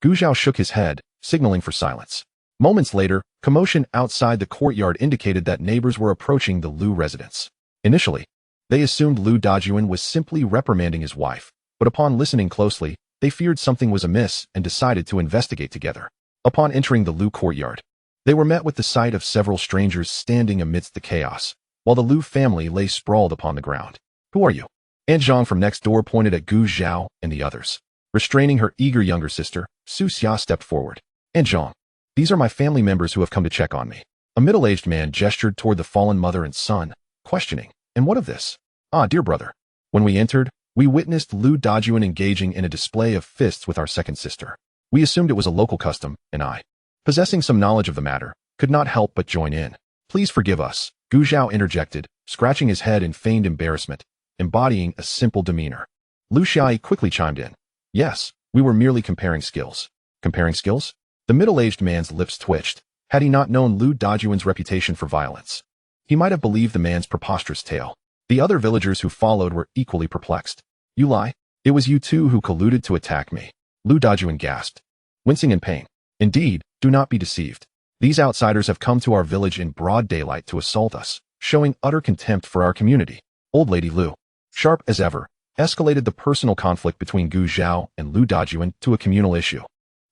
Gu Zhao shook his head, signaling for silence. Moments later, commotion outside the courtyard indicated that neighbors were approaching the Lu residence. Initially, they assumed Lu Dajuan was simply reprimanding his wife, but upon listening closely, they feared something was amiss and decided to investigate together. Upon entering the Lu courtyard, they were met with the sight of several strangers standing amidst the chaos, while the Lu family lay sprawled upon the ground. "Who are you?" Aunt Zhang from next door pointed at Gu Zhao and the others. Restraining her eager younger sister, Su Xia stepped forward. "Aunt Zhang, these are my family members who have come to check on me." A middle-aged man gestured toward the fallen mother and son, questioning, "And what of this?" "Ah, dear brother. When we entered, we witnessed Lu Dajuan engaging in a display of fists with our second sister. We assumed it was a local custom, and I, possessing some knowledge of the matter, could not help but join in. Please forgive us," Gu Zhao interjected, scratching his head in feigned embarrassment, embodying a simple demeanor. Lu Xiaoyi quickly chimed in. "Yes, we were merely comparing skills." "Comparing skills?" The middle-aged man's lips twitched. Had he not known Lu Dajuan's reputation for violence, he might have believed the man's preposterous tale. The other villagers who followed were equally perplexed. "You lie? It was you two who colluded to attack me," Lu Dajuan gasped, wincing in pain. "Indeed, do not be deceived. These outsiders have come to our village in broad daylight to assault us, showing utter contempt for our community." Old Lady Lu, sharp as ever, escalated the personal conflict between Gu Zhao and Lu Dajuan to a communal issue.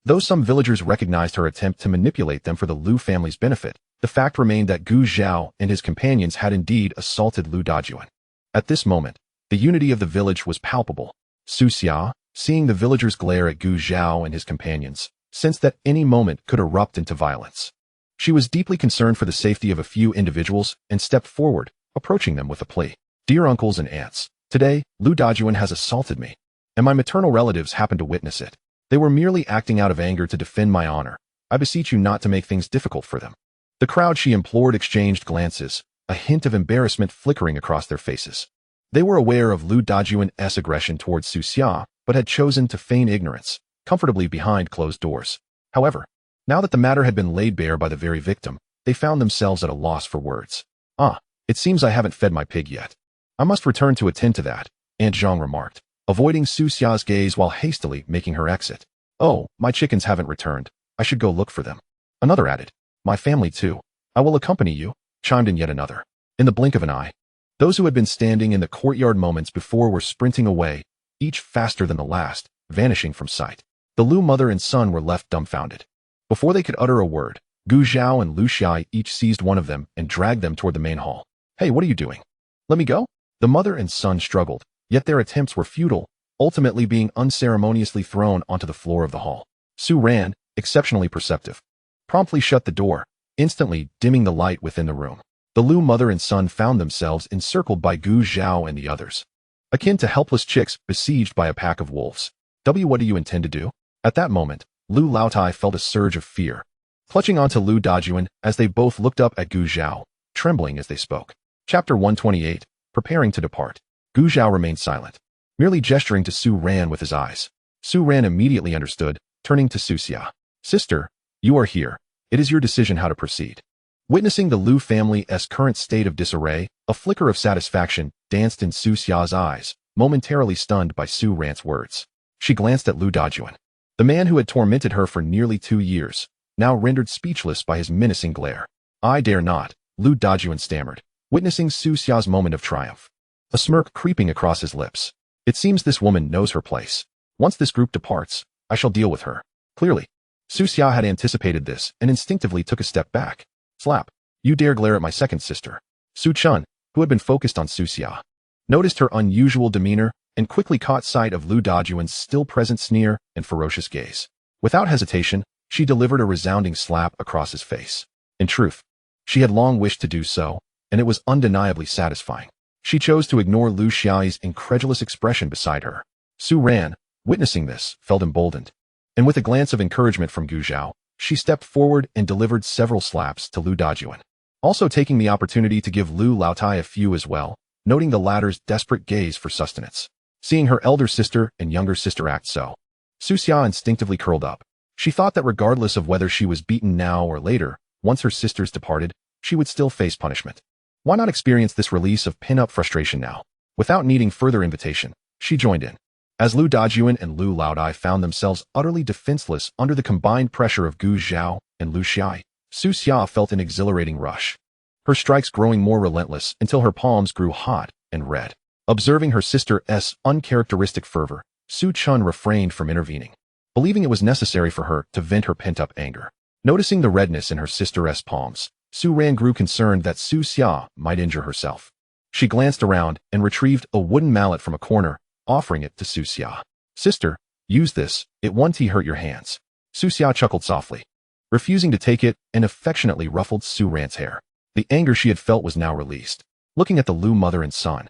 Though some villagers recognized her attempt to manipulate them for the Lu family's benefit, the fact remained that Gu Zhao and his companions had indeed assaulted Lu Dajuan. At this moment, the unity of the village was palpable. Su Xia, seeing the villagers glare at Gu Zhao and his companions, sensed that any moment could erupt into violence. She was deeply concerned for the safety of a few individuals and stepped forward, approaching them with a plea. "Dear uncles and aunts, today, Lu Dajuan has assaulted me, and my maternal relatives happened to witness it. They were merely acting out of anger to defend my honor. I beseech you not to make things difficult for them." The crowd she implored exchanged glances, a hint of embarrassment flickering across their faces. They were aware of Lu Dajuan's aggression towards Su Xia, but had chosen to feign ignorance, comfortably behind closed doors. However, now that the matter had been laid bare by the very victim, they found themselves at a loss for words. "Ah, it seems I haven't fed my pig yet. I must return to attend to that," Aunt Zhang remarked, avoiding Su Xia's gaze while hastily making her exit. "Oh, my chickens haven't returned. I should go look for them." Another added, "My family too. I will accompany you," chimed in yet another. In the blink of an eye, those who had been standing in the courtyard moments before were sprinting away, each faster than the last, vanishing from sight. The Lu mother and son were left dumbfounded. Before they could utter a word, Gu Zhao and Lu Xiaoyi each seized one of them and dragged them toward the main hall. "Hey, what are you doing? Let me go?" The mother and son struggled, yet their attempts were futile, ultimately being unceremoniously thrown onto the floor of the hall. Su Ran, exceptionally perceptive, promptly shut the door, instantly dimming the light within the room. The Lu mother and son found themselves encircled by Gu Zhao and the others, akin to helpless chicks besieged by a pack of wolves. What do you intend to do? At that moment, Lu Laotai felt a surge of fear, clutching onto Lu Dajuan as they both looked up at Gu Zhao, trembling as they spoke. Chapter 128, Preparing to Depart. Gu Zhao remained silent, merely gesturing to Su Ran with his eyes. Su Ran immediately understood, turning to Su Xia. Sister, you are here. It is your decision how to proceed. Witnessing the Lu family's current state of disarray, a flicker of satisfaction danced in Su Xia's eyes, momentarily stunned by Su Ran's words. She glanced at Lu Dajuan, the man who had tormented her for nearly 2 years, now rendered speechless by his menacing glare. I dare not, Lu Dajuan stammered, witnessing Su Xia's moment of triumph, a smirk creeping across his lips. It seems this woman knows her place. Once this group departs, I shall deal with her. Clearly, Su Xia had anticipated this and instinctively took a step back. Slap. You dare glare at my second sister. Su Chun, who had been focused on Su Xia, noticed her unusual demeanor and quickly caught sight of Lu Dajuan's still-present sneer and ferocious gaze. Without hesitation, she delivered a resounding slap across his face. In truth, she had long wished to do so, and it was undeniably satisfying. She chose to ignore Lu Xiai's incredulous expression beside her. Su Ran, witnessing this, felt emboldened, and with a glance of encouragement from Gu Zhao, she stepped forward and delivered several slaps to Lu Dajuan, also taking the opportunity to give Lu Laotai a few as well, noting the latter's desperate gaze for sustenance. Seeing her elder sister and younger sister act so, Su Xia instinctively curled up. She thought that regardless of whether she was beaten now or later, once her sisters departed, she would still face punishment. Why not experience this release of pin-up frustration now? Without needing further invitation, she joined in. As Lu Dajuan and Lu Laodai found themselves utterly defenseless under the combined pressure of Gu Zhao and Lu Xiai, Su Xia felt an exhilarating rush, her strikes growing more relentless until her palms grew hot and red. Observing her sister's uncharacteristic fervor, Su Chun refrained from intervening, believing it was necessary for her to vent her pent-up anger. Noticing the redness in her sister's palms, Su Ran grew concerned that Su Xia might injure herself. She glanced around and retrieved a wooden mallet from a corner, offering it to Su Xia. Sister, use this, it won't hurt your hands. Su Xia chuckled softly, refusing to take it, and affectionately ruffled Su Ran's hair. The anger she had felt was now released. Looking at the Lu mother and son,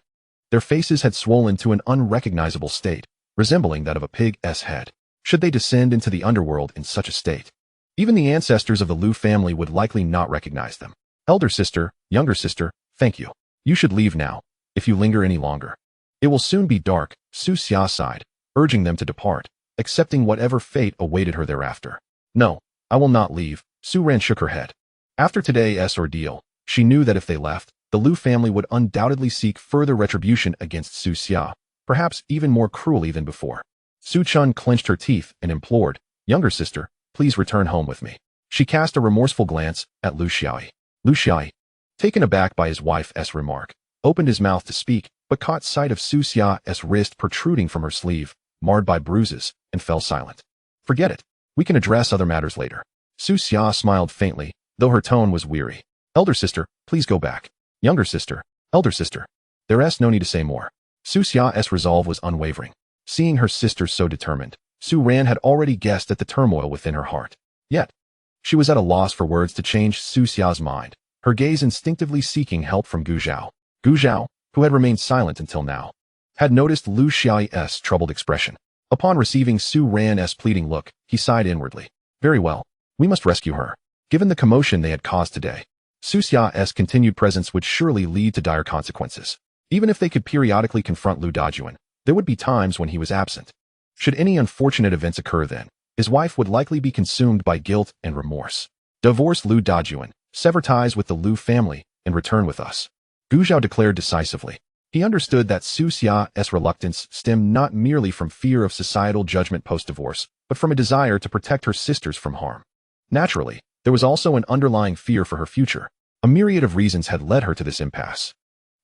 their faces had swollen to an unrecognizable state, resembling that of a pig's head. Should they descend into the underworld in such a state, even the ancestors of the Lu family would likely not recognize them. Elder sister, younger sister, thank you. You should leave now, if you linger any longer. It will soon be dark, Su Xia sighed, urging them to depart, accepting whatever fate awaited her thereafter. No, I will not leave, Su Ran shook her head. After today's ordeal, she knew that if they left, the Lu family would undoubtedly seek further retribution against Su Xia, perhaps even more cruelly than before. Su Chun clenched her teeth and implored, younger sister, please return home with me. She cast a remorseful glance at Lu Xiai. Lu Xiai, taken aback by his wife's remark, opened his mouth to speak, but caught sight of Su Xia's wrist protruding from her sleeve, marred by bruises, and fell silent. Forget it. We can address other matters later. Su Xia smiled faintly, though her tone was weary. Elder sister, please go back. Younger sister, elder sister. There's no need to say more. Su Xia's resolve was unwavering. Seeing her sister so determined, Su Ran had already guessed at the turmoil within her heart. Yet, she was at a loss for words to change Su Xia's mind, her gaze instinctively seeking help from Gu Zhao. Gu Zhao, who had remained silent until now, had noticed Lu Xiai's troubled expression. Upon receiving Su Ran's pleading look, he sighed inwardly. Very well, we must rescue her. Given the commotion they had caused today, Su Xia's continued presence would surely lead to dire consequences. Even if they could periodically confront Lu Dajuan, there would be times when he was absent. Should any unfortunate events occur then, his wife would likely be consumed by guilt and remorse. Divorce Lu Dajuan, sever ties with the Lu family, and return with us. Gu Zhao declared decisively. He understood that Su Xia's reluctance stemmed not merely from fear of societal judgment post-divorce, but from a desire to protect her sisters from harm. Naturally, there was also an underlying fear for her future. A myriad of reasons had led her to this impasse.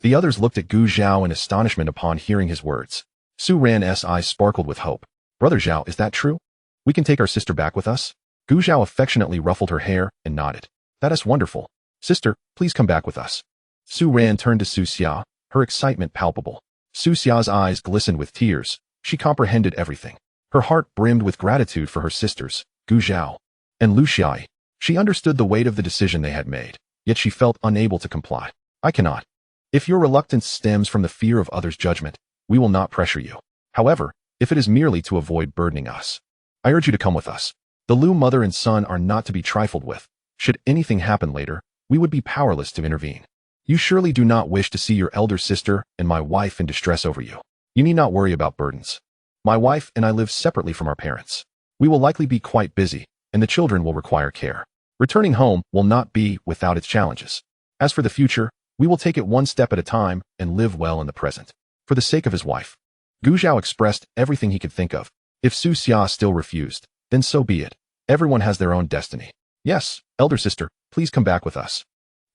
The others looked at Gu Zhao in astonishment upon hearing his words. Su Ran's eyes sparkled with hope. Brother Zhao, is that true? We can take our sister back with us? Gu Zhao affectionately ruffled her hair and nodded. That is wonderful. Sister, please come back with us. Su Ran turned to Su Xia, her excitement palpable. Su Xia's eyes glistened with tears. She comprehended everything. Her heart brimmed with gratitude for her sisters, Gu Zhao and Lu Xiai. She understood the weight of the decision they had made, yet she felt unable to comply. I cannot. If your reluctance stems from the fear of others' judgment, we will not pressure you. However, if it is merely to avoid burdening us, I urge you to come with us. The Lu mother and son are not to be trifled with. Should anything happen later, we would be powerless to intervene. You surely do not wish to see your elder sister and my wife in distress over you. You need not worry about burdens. My wife and I live separately from our parents. We will likely be quite busy, and the children will require care. Returning home will not be without its challenges. As for the future, we will take it one step at a time and live well in the present. For the sake of his wife. Gu Zhao expressed everything he could think of. If Su Xia still refused, then so be it. Everyone has their own destiny. Yes, elder sister, please come back with us.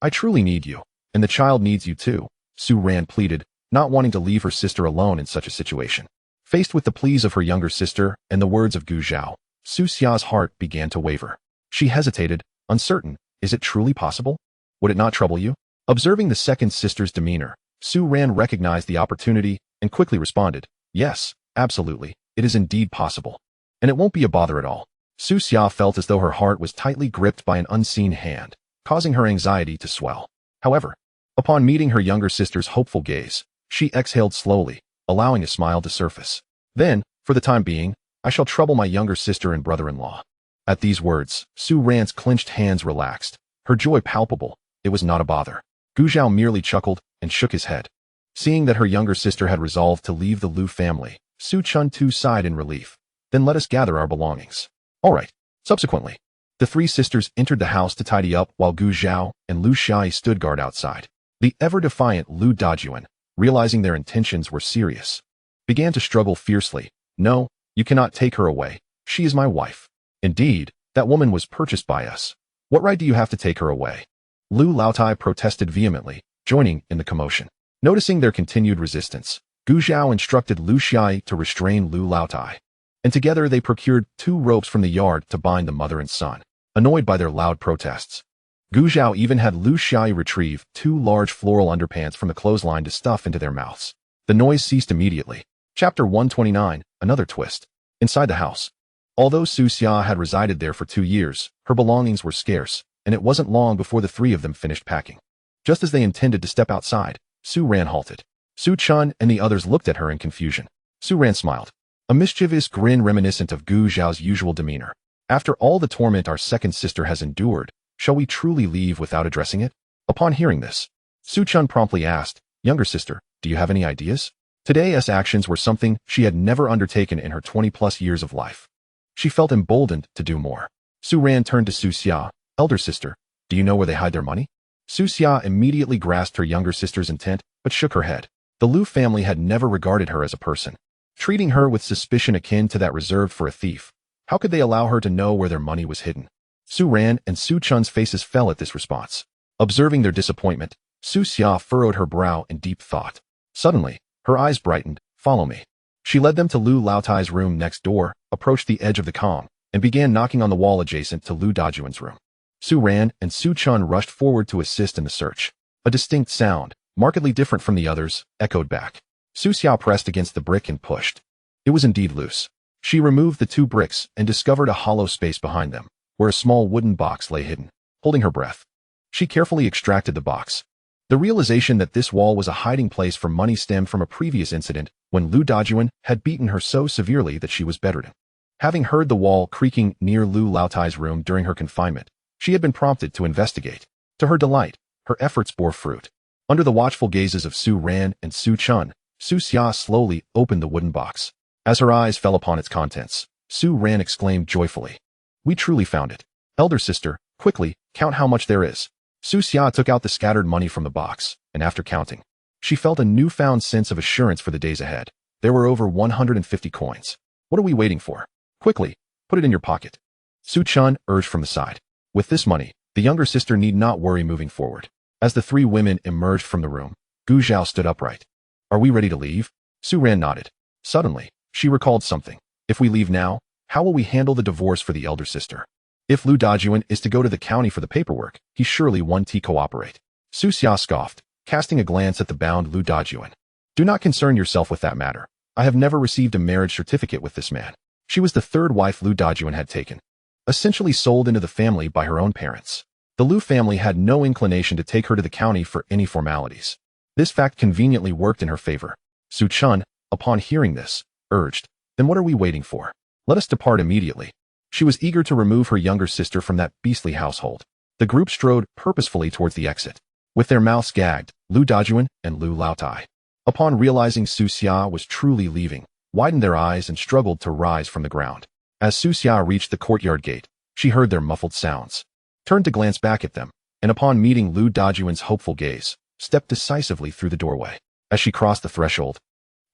I truly need you, and the child needs you too, Su Ran pleaded, not wanting to leave her sister alone in such a situation. Faced with the pleas of her younger sister and the words of Gu Zhao, Su Xia's heart began to waver. She hesitated, uncertain. Is it truly possible? Would it not trouble you? Observing the second sister's demeanor, Su Ran recognized the opportunity and quickly responded, yes, absolutely, it is indeed possible. And it won't be a bother at all. Su Xia felt as though her heart was tightly gripped by an unseen hand, causing her anxiety to swell. However, upon meeting her younger sister's hopeful gaze, she exhaled slowly, allowing a smile to surface. Then, for the time being, I shall trouble my younger sister and brother-in-law. At these words, Su Ran's clenched hands relaxed, her joy palpable. It was not a bother. Gu Zhao merely chuckled and shook his head. Seeing that her younger sister had resolved to leave the Lu family, Su Chun too sighed in relief. Then let us gather our belongings. All right. Subsequently, the three sisters entered the house to tidy up while Gu Zhao and Lu Shai stood guard outside. The ever-defiant Lu Dajuan, realizing their intentions were serious, began to struggle fiercely. No, you cannot take her away. She is my wife. Indeed, that woman was purchased by us. What right do you have to take her away? Lu Laotai protested vehemently, joining in the commotion. Noticing their continued resistance, Gu Zhao instructed Lu Shai to restrain Lu Laotai, and together they procured 2 ropes from the yard to bind the mother and son. Annoyed by their loud protests, Gu Zhao even had Lu Shai retrieve 2 large floral underpants from the clothesline to stuff into their mouths. The noise ceased immediately. Chapter 129, Another Twist. Inside the house. Although Su Xia had resided there for 2 years, her belongings were scarce, and it wasn't long before the 3 of them finished packing. Just as they intended to step outside, Su Ran halted. Su Chun and the others looked at her in confusion. Su Ran smiled, a mischievous grin reminiscent of Gu Zhao's usual demeanor. After all the torment our second sister has endured, shall we truly leave without addressing it? Upon hearing this, Su Chun promptly asked, younger sister, do you have any ideas? Today's actions were something she had never undertaken in her 20-plus years of life. She felt emboldened to do more. Su Ran turned to Su Xia, elder sister, do you know where they hide their money? Su Xia immediately grasped her younger sister's intent, but shook her head. The Lu family had never regarded her as a person, treating her with suspicion akin to that reserved for a thief. How could they allow her to know where their money was hidden? Su Ran and Su Chun's faces fell at this response. Observing their disappointment, Su Xia furrowed her brow in deep thought. Suddenly, her eyes brightened. Follow me. She led them to Lu Laotai's room next door, approached the edge of the Kong, and began knocking on the wall adjacent to Lu Dajuan's room. Su Ran and Su Chun rushed forward to assist in the search. A distinct sound, markedly different from the others, echoed back. Su Xiao pressed against the brick and pushed. It was indeed loose. She removed the 2 bricks and discovered a hollow space behind them, where a small wooden box lay hidden. Holding her breath, she carefully extracted the box. The realization that this wall was a hiding place for money stemmed from a previous incident when Lu Dajuan had beaten her so severely that she was bedridden. Having heard the wall creaking near Lu Laotai's room during her confinement, she had been prompted to investigate. To her delight, her efforts bore fruit. Under the watchful gazes of Su Ran and Su Chun, Su Xia slowly opened the wooden box. As her eyes fell upon its contents, Su Ran exclaimed joyfully, we truly found it. Elder sister, quickly, count how much there is. Su Xia took out the scattered money from the box, and after counting, she felt a newfound sense of assurance for the days ahead. There were over 150 coins. What are we waiting for? Quickly, put it in your pocket. Su Chun urged from the side. With this money, the younger sister need not worry moving forward. As the 3 women emerged from the room, Gu Zhao stood upright. Are we ready to leave? Su Ran nodded. Suddenly, she recalled something. If we leave now, how will we handle the divorce for the elder sister? If Lu Dajuan is to go to the county for the paperwork, he surely won't cooperate. Su Xia scoffed, casting a glance at the bound Lu Dajuan. Do not concern yourself with that matter. I have never received a marriage certificate with this man. She was the 3rd wife Lu Dajuan had taken. essentially sold into the family by her own parents. The Liu family had no inclination to take her to the county for any formalities. This fact conveniently worked in her favor. Su Chun, upon hearing this, urged, "Then what are we waiting for? Let us depart immediately." She was eager to remove her younger sister from that beastly household. The group strode purposefully towards the exit, with their mouths gagged, Lu Dajuan and Lu Laotai. Upon realizing Su Xia was truly leaving, widened their eyes and struggled to rise from the ground. As Su Xia reached the courtyard gate, she heard their muffled sounds, turned to glance back at them, and upon meeting Lu Dajuan's hopeful gaze, stepped decisively through the doorway. As she crossed the threshold,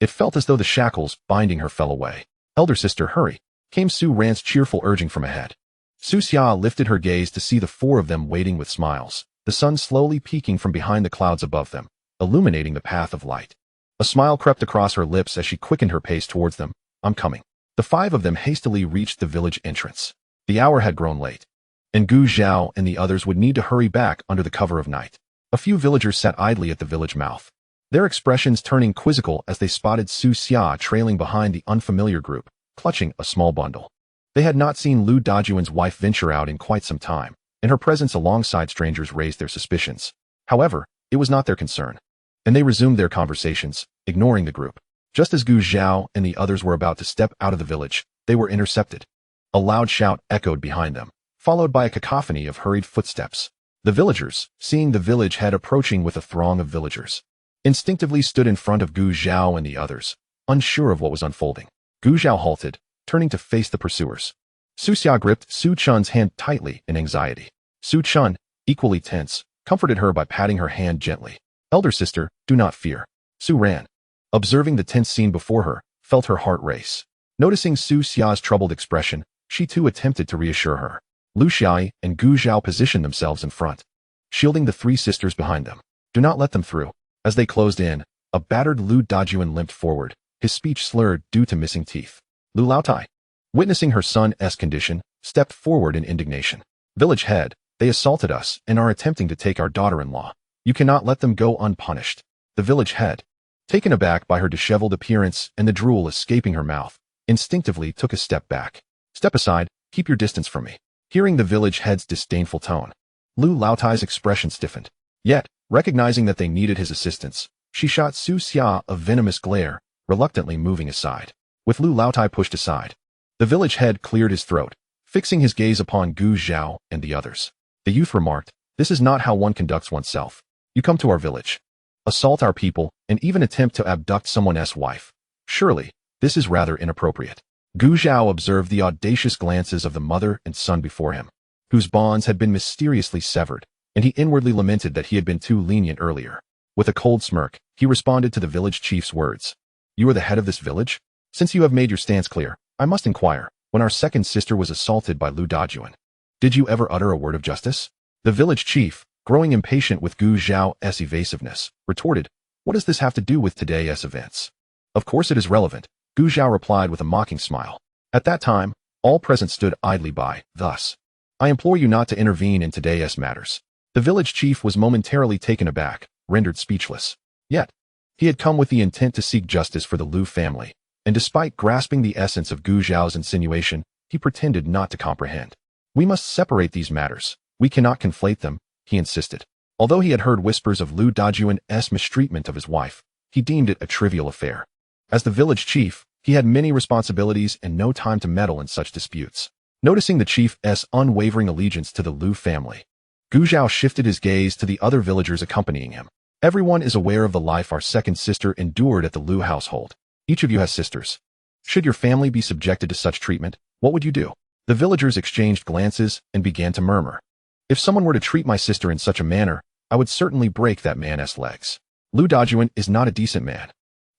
it felt as though the shackles binding her fell away. "Elder sister, hurry," came Su Ran's cheerful urging from ahead. Su Xia lifted her gaze to see the four of them waiting with smiles, the sun slowly peeking from behind the clouds above them, illuminating the path of light. A smile crept across her lips as she quickened her pace towards them. "I'm coming." The five of them hastily reached the village entrance. The hour had grown late, and Gu Zhao and the others would need to hurry back under the cover of night. A few villagers sat idly at the village mouth, their expressions turning quizzical as they spotted Su Xia trailing behind the unfamiliar group, clutching a small bundle. They had not seen Lu Dajuan's wife venture out in quite some time, and her presence alongside strangers raised their suspicions. However, it was not their concern, and they resumed their conversations, ignoring the group. Just as Gu Zhao and the others were about to step out of the village, they were intercepted. A loud shout echoed behind them, followed by a cacophony of hurried footsteps. The villagers, seeing the village head approaching with a throng of villagers, instinctively stood in front of Gu Zhao and the others, unsure of what was unfolding. Gu Zhao halted, turning to face the pursuers. Su Xia gripped Su Chun's hand tightly in anxiety. Su Chun, equally tense, comforted her by patting her hand gently. "Elder sister, do not fear." Su Ran, observing the tense scene before her, felt her heart race. Noticing Su Xia's troubled expression, she too attempted to reassure her. Lu Xiai and Gu Zhao positioned themselves in front, shielding the three sisters behind them. "Do not let them through." As they closed in, a battered Lu Dajuan limped forward, his speech slurred due to missing teeth. Lu Laotai, witnessing her son's condition, stepped forward in indignation. "Village head, they assaulted us and are attempting to take our daughter-in-law. You cannot let them go unpunished." The village head, taken aback by her disheveled appearance and the drool escaping her mouth, instinctively took a step back. "Step aside, keep your distance from me." Hearing the village head's disdainful tone, Lu Laotai's expression stiffened. Yet, recognizing that they needed his assistance, she shot Su Xia a venomous glare, reluctantly moving aside. With Lu Laotai pushed aside, the village head cleared his throat, fixing his gaze upon Gu Zhao and the others. The youth remarked, "This is not how one conducts oneself. You come to our village, assault our people, and even attempt to abduct someone else's wife. Surely, this is rather inappropriate." Gu Zhao observed the audacious glances of the mother and son before him, whose bonds had been mysteriously severed, and he inwardly lamented that he had been too lenient earlier. With a cold smirk, he responded to the village chief's words. "You are the head of this village? Since you have made your stance clear, I must inquire, when our second sister was assaulted by Lu Dajuan, did you ever utter a word of justice?" The village chief, growing impatient with Gu Zhao's evasiveness, retorted, "What does this have to do with today's events?" "Of course it is relevant," Gu Zhao replied with a mocking smile. At that time, all present stood idly by. "Thus, I implore you not to intervene in today's matters." The village chief was momentarily taken aback, rendered speechless. Yet, he had come with the intent to seek justice for the Liu family, and despite grasping the essence of Gu Zhao's insinuation, he pretended not to comprehend. "We must separate these matters. We cannot conflate them," he insisted. Although he had heard whispers of Lu Dajuan's mistreatment of his wife, he deemed it a trivial affair. As the village chief, he had many responsibilities and no time to meddle in such disputes. Noticing the chief's unwavering allegiance to the Liu family, Gu Zhao shifted his gaze to the other villagers accompanying him. "Everyone is aware of the life our second sister endured at the Liu household. Each of you has sisters. Should your family be subjected to such treatment, what would you do?" The villagers exchanged glances and began to murmur. "If someone were to treat my sister in such a manner, I would certainly break that man's legs. Lu Dajuan is not a decent man.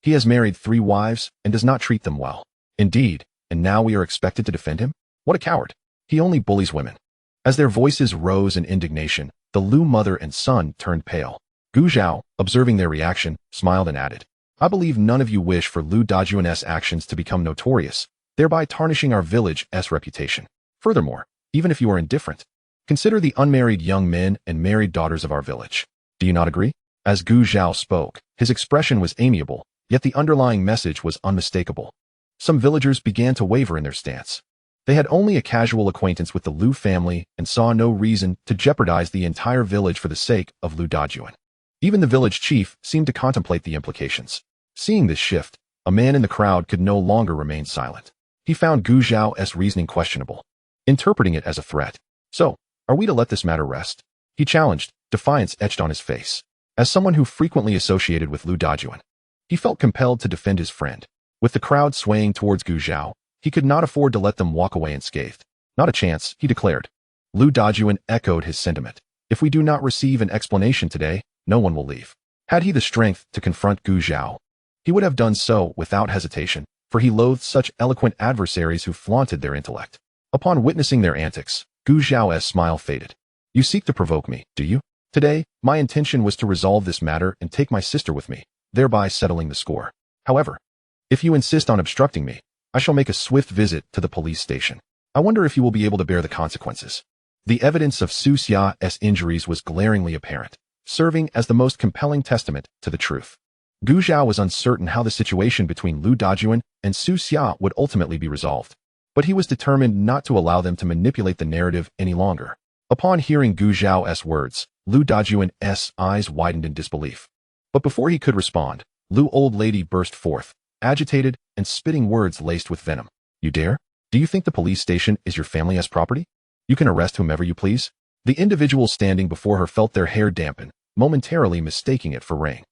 He has married 3 wives and does not treat them well. Indeed, and now we are expected to defend him? What a coward. He only bullies women." As their voices rose in indignation, the Liu mother and son turned pale. Gu Zhao, observing their reaction, smiled and added, "I believe none of you wish for Lu Dajuan's actions to become notorious, thereby tarnishing our village's reputation. Furthermore, even if you are indifferent, consider the unmarried young men and married daughters of our village. Do you not agree?" As Gu Zhao spoke, his expression was amiable, yet the underlying message was unmistakable. Some villagers began to waver in their stance. They had only a casual acquaintance with the Lu family and saw no reason to jeopardize the entire village for the sake of Lu Dajuan. Even the village chief seemed to contemplate the implications. Seeing this shift, a man in the crowd could no longer remain silent. He found Gu Zhao's reasoning questionable, interpreting it as a threat. So, are we to let this matter rest? He challenged, defiance etched on his face. As someone who frequently associated with Lu Dajuan, he felt compelled to defend his friend. With the crowd swaying towards Gu Zhao, he could not afford to let them walk away unscathed. Not a chance, he declared. Lu Dajuan echoed his sentiment. If we do not receive an explanation today, no one will leave. Had he the strength to confront Gu Zhao, he would have done so without hesitation, for he loathed such eloquent adversaries who flaunted their intellect. Upon witnessing their antics, Gu Zhao's smile faded. You seek to provoke me, do you? Today, my intention was to resolve this matter and take my sister with me, thereby settling the score. However, if you insist on obstructing me, I shall make a swift visit to the police station. I wonder if you will be able to bear the consequences. The evidence of Su Xia's injuries was glaringly apparent, serving as the most compelling testament to the truth. Gu Zhao was uncertain how the situation between Lu Dajuan and Su Xia would ultimately be resolved, but he was determined not to allow them to manipulate the narrative any longer. Upon hearing Gu Zhao's words, Lu Dajuan's eyes widened in disbelief. But before he could respond, Lu old lady burst forth, agitated and spitting words laced with venom. You dare? Do you think the police station is your family's property? You can arrest whomever you please? The individuals standing before her felt their hair dampen, momentarily mistaking it for rain.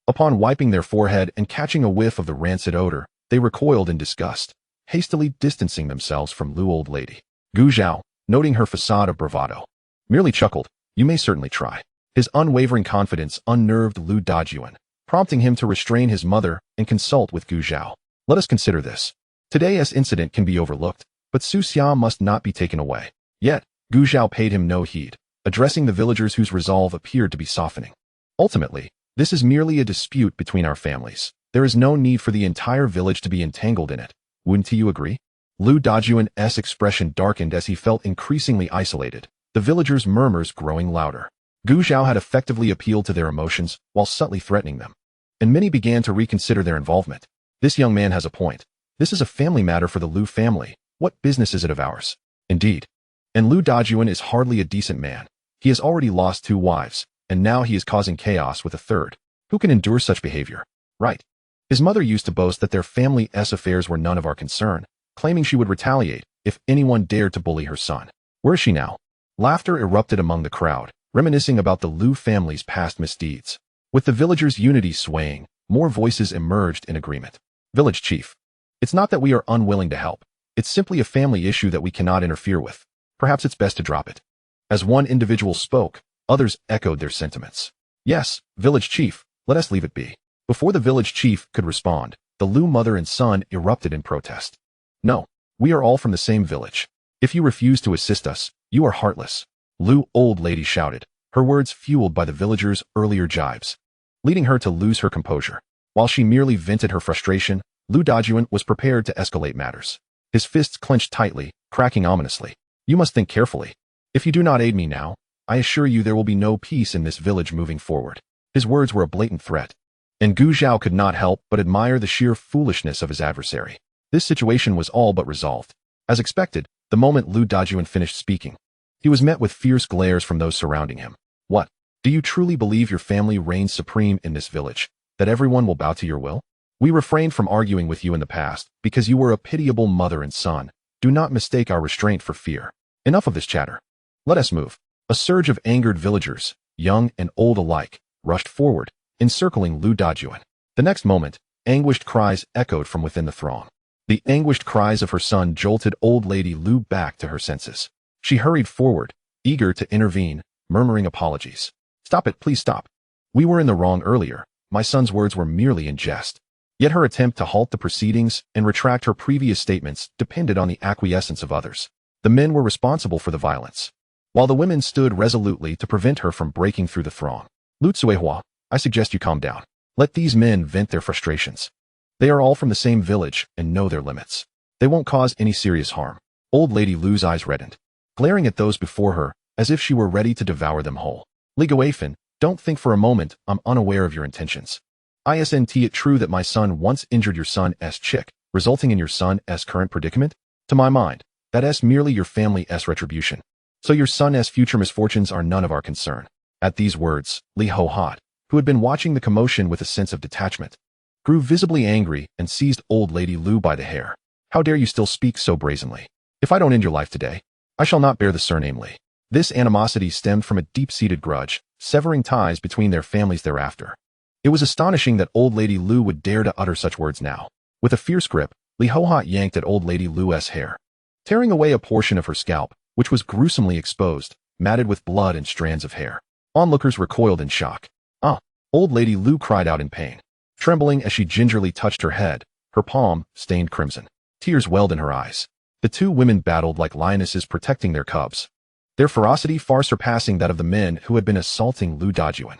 Upon wiping their forehead and catching a whiff of the rancid odor, they recoiled in disgust, hastily distancing themselves from Lu old lady. Gu Zhao, noting her facade of bravado, merely chuckled. You may certainly try. His unwavering confidence unnerved Lu Dajuan, prompting him to restrain his mother and consult with Gu Zhao. Let us consider this. Today's incident can be overlooked, but Su Xia must not be taken away. Yet, Gu Zhao paid him no heed, addressing the villagers whose resolve appeared to be softening. Ultimately, this is merely a dispute between our families. There is no need for the entire village to be entangled in it. Wouldn't you agree? Lu Dajuan's expression darkened as he felt increasingly isolated, the villagers' murmurs growing louder. Gu Zhao had effectively appealed to their emotions while subtly threatening them, and many began to reconsider their involvement. This young man has a point. This is a family matter for the Lu family. What business is it of ours? Indeed. And Lu Dajuan is hardly a decent man. He has already lost 2 wives, and now he is causing chaos with a 3rd. Who can endure such behavior? Right. His mother used to boast that their family's affairs were none of our concern, claiming she would retaliate if anyone dared to bully her son. Where is she now? Laughter erupted among the crowd, reminiscing about the Lu family's past misdeeds. With the villagers' unity swaying, more voices emerged in agreement. Village chief. It's not that we are unwilling to help. It's simply a family issue that we cannot interfere with. Perhaps it's best to drop it. As one individual spoke, others echoed their sentiments. Yes, village chief, let us leave it be. Before the village chief could respond, the Lu mother and son erupted in protest. No, we are all from the same village. If you refuse to assist us, you are heartless. Lu old lady shouted, her words fueled by the villagers' earlier jibes, leading her to lose her composure. While she merely vented her frustration, Lu Dajuan was prepared to escalate matters. His fists clenched tightly, cracking ominously. You must think carefully. If you do not aid me now, I assure you there will be no peace in this village moving forward. His words were a blatant threat, and Gu Zhao could not help but admire the sheer foolishness of his adversary. This situation was all but resolved. As expected, the moment Lu Dajuan finished speaking, he was met with fierce glares from those surrounding him. What? Do you truly believe your family reigns supreme in this village, that everyone will bow to your will? We refrained from arguing with you in the past because you were a pitiable mother and son. Do not mistake our restraint for fear. Enough of this chatter. Let us move. A surge of angered villagers, young and old alike, rushed forward, encircling Lu Dajuan. The next moment, anguished cries echoed from within the throng. The anguished cries of her son jolted old lady Lu back to her senses. She hurried forward, eager to intervene, murmuring apologies. Stop it, please stop. We were in the wrong earlier. My son's words were merely in jest. Yet her attempt to halt the proceedings and retract her previous statements depended on the acquiescence of others. The men were responsible for the violence, while the women stood resolutely to prevent her from breaking through the throng. Lu Tsuehua, I suggest you calm down. Let these men vent their frustrations. They are all from the same village and know their limits. They won't cause any serious harm. Old lady Lu's eyes reddened, glaring at those before her as if she were ready to devour them whole. Li Guifan, don't think for a moment I'm unaware of your intentions. Isn't it true that my son once injured your son's chick, resulting in your son's current predicament? To my mind, That's merely your family's retribution. So your son's future misfortunes are none of our concern. At these words, Li Ho-hat, who had been watching the commotion with a sense of detachment, grew visibly angry and seized old lady Lu by the hair. How dare you still speak so brazenly? If I don't end your life today, I shall not bear the surname Li. This animosity stemmed from a deep-seated grudge, severing ties between their families thereafter. It was astonishing that old lady Lu would dare to utter such words now. With a fierce grip, Li Ho-hat yanked at old lady Lu's hair, tearing away a portion of her scalp, which was gruesomely exposed, matted with blood and strands of hair. Onlookers recoiled in shock. Ah! Old lady Lu cried out in pain, trembling as she gingerly touched her head, her palm stained crimson. Tears welled in her eyes. The two women battled like lionesses protecting their cubs, their ferocity far surpassing that of the men who had been assaulting Lu Dajuan.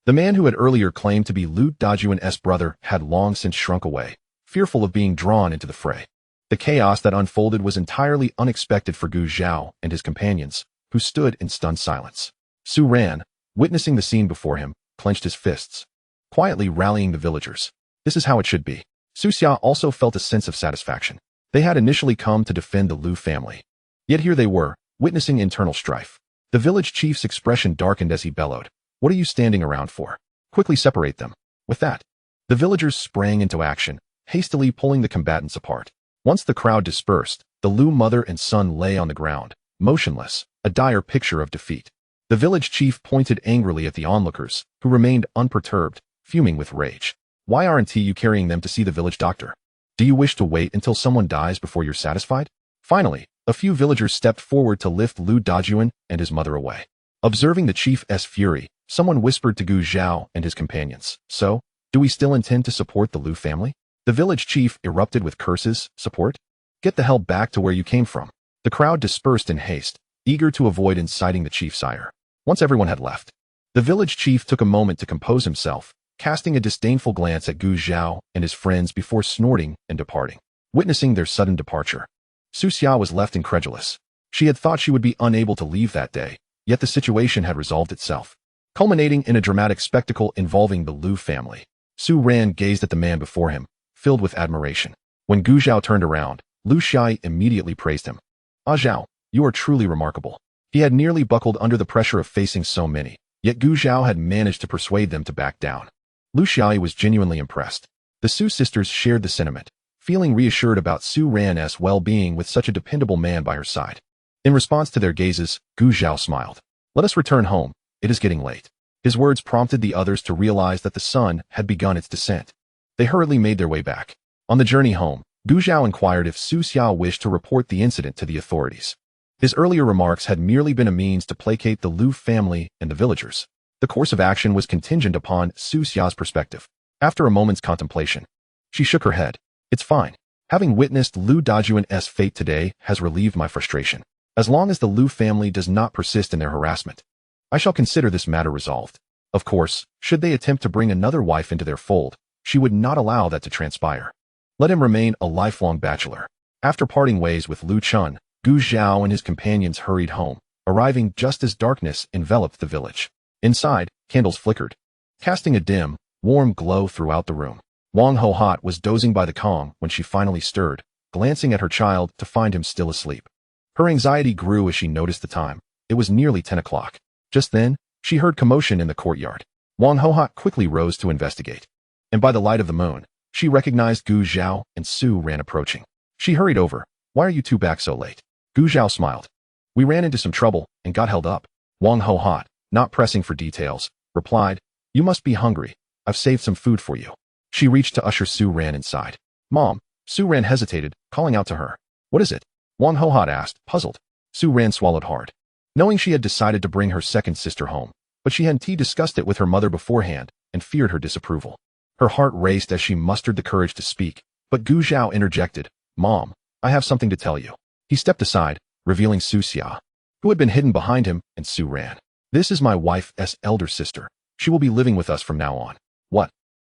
The man who had earlier claimed to be Lu Dajuan's brother had long since shrunk away, fearful of being drawn into the fray. The chaos that unfolded was entirely unexpected for Gu Zhao and his companions, who stood in stunned silence. Su Ran, witnessing the scene before him, clenched his fists, quietly rallying the villagers. This is how it should be. Su Xia also felt a sense of satisfaction. They had initially come to defend the Lu family. Yet here they were, witnessing internal strife. The village chief's expression darkened as he bellowed, "What are you standing around for? Quickly separate them." With that, the villagers sprang into action, hastily pulling the combatants apart. Once the crowd dispersed, the Lu mother and son lay on the ground, motionless, a dire picture of defeat. The village chief pointed angrily at the onlookers, who remained unperturbed, fuming with rage. "Why aren't you carrying them to see the village doctor? Do you wish to wait until someone dies before you're satisfied?" Finally, a few villagers stepped forward to lift Lu Dajuan and his mother away. Observing the chief's fury, someone whispered to Gu Zhao and his companions, "So, do we still intend to support the Lu family?" The village chief erupted with curses. "Support? Get the hell back to where you came from." The crowd dispersed in haste, eager to avoid inciting the chief's ire. Once everyone had left, the village chief took a moment to compose himself, casting a disdainful glance at Gu Zhao and his friends before snorting and departing. Witnessing their sudden departure, Su Xia was left incredulous. She had thought she would be unable to leave that day, yet the situation had resolved itself, culminating in a dramatic spectacle involving the Lu family. Su Ran gazed at the man before him, filled with admiration. When Gu Zhao turned around, Lu Shai immediately praised him. "Ah Zhao, you are truly remarkable." He had nearly buckled under the pressure of facing so many, yet Gu Zhao had managed to persuade them to back down. Lu Shai was genuinely impressed. The Su sisters shared the sentiment, feeling reassured about Su Ran's well-being with such a dependable man by her side. In response to their gazes, Gu Zhao smiled. "Let us return home. It is getting late." His words prompted the others to realize that the sun had begun its descent. They hurriedly made their way back. On the journey home, Gu Zhao inquired if Su Xia wished to report the incident to the authorities. His earlier remarks had merely been a means to placate the Lu family and the villagers. The course of action was contingent upon Su Xia's perspective. After a moment's contemplation, she shook her head. "It's fine. Having witnessed Lu Dajuan's fate today has relieved my frustration. As long as the Lu family does not persist in their harassment, I shall consider this matter resolved. Of course, should they attempt to bring another wife into their fold, she would not allow that to transpire. Let him remain a lifelong bachelor." After parting ways with Lu Chun, Gu Zhao and his companions hurried home, arriving just as darkness enveloped the village. Inside, candles flickered, casting a dim, warm glow throughout the room. Wang Ho-hat was dozing by the Kong when she finally stirred, glancing at her child to find him still asleep. Her anxiety grew as she noticed the time. It was nearly 10 o'clock. Just then, she heard commotion in the courtyard. Wang Ho-hat quickly rose to investigate, and by the light of the moon, she recognized Gu Zhao and Su Ran approaching. She hurried over. "Why are you two back so late?" Gu Zhao smiled. "We ran into some trouble and got held up." Wang Ho-hat, not pressing for details, replied, "You must be hungry. I've saved some food for you." She reached to usher Su Ran inside. "Mom." Su Ran hesitated, calling out to her. "What is it?" Wang Ho-hat asked, puzzled. Su Ran swallowed hard, knowing she had decided to bring her second sister home, but she hadn't discussed it with her mother beforehand and feared her disapproval. Her heart raced as she mustered the courage to speak, but Gu Zhao interjected, "Mom, I have something to tell you." He stepped aside, revealing Su Xia, who had been hidden behind him, and Su Ran. "This is my wife's elder sister. She will be living with us from now on." "What?"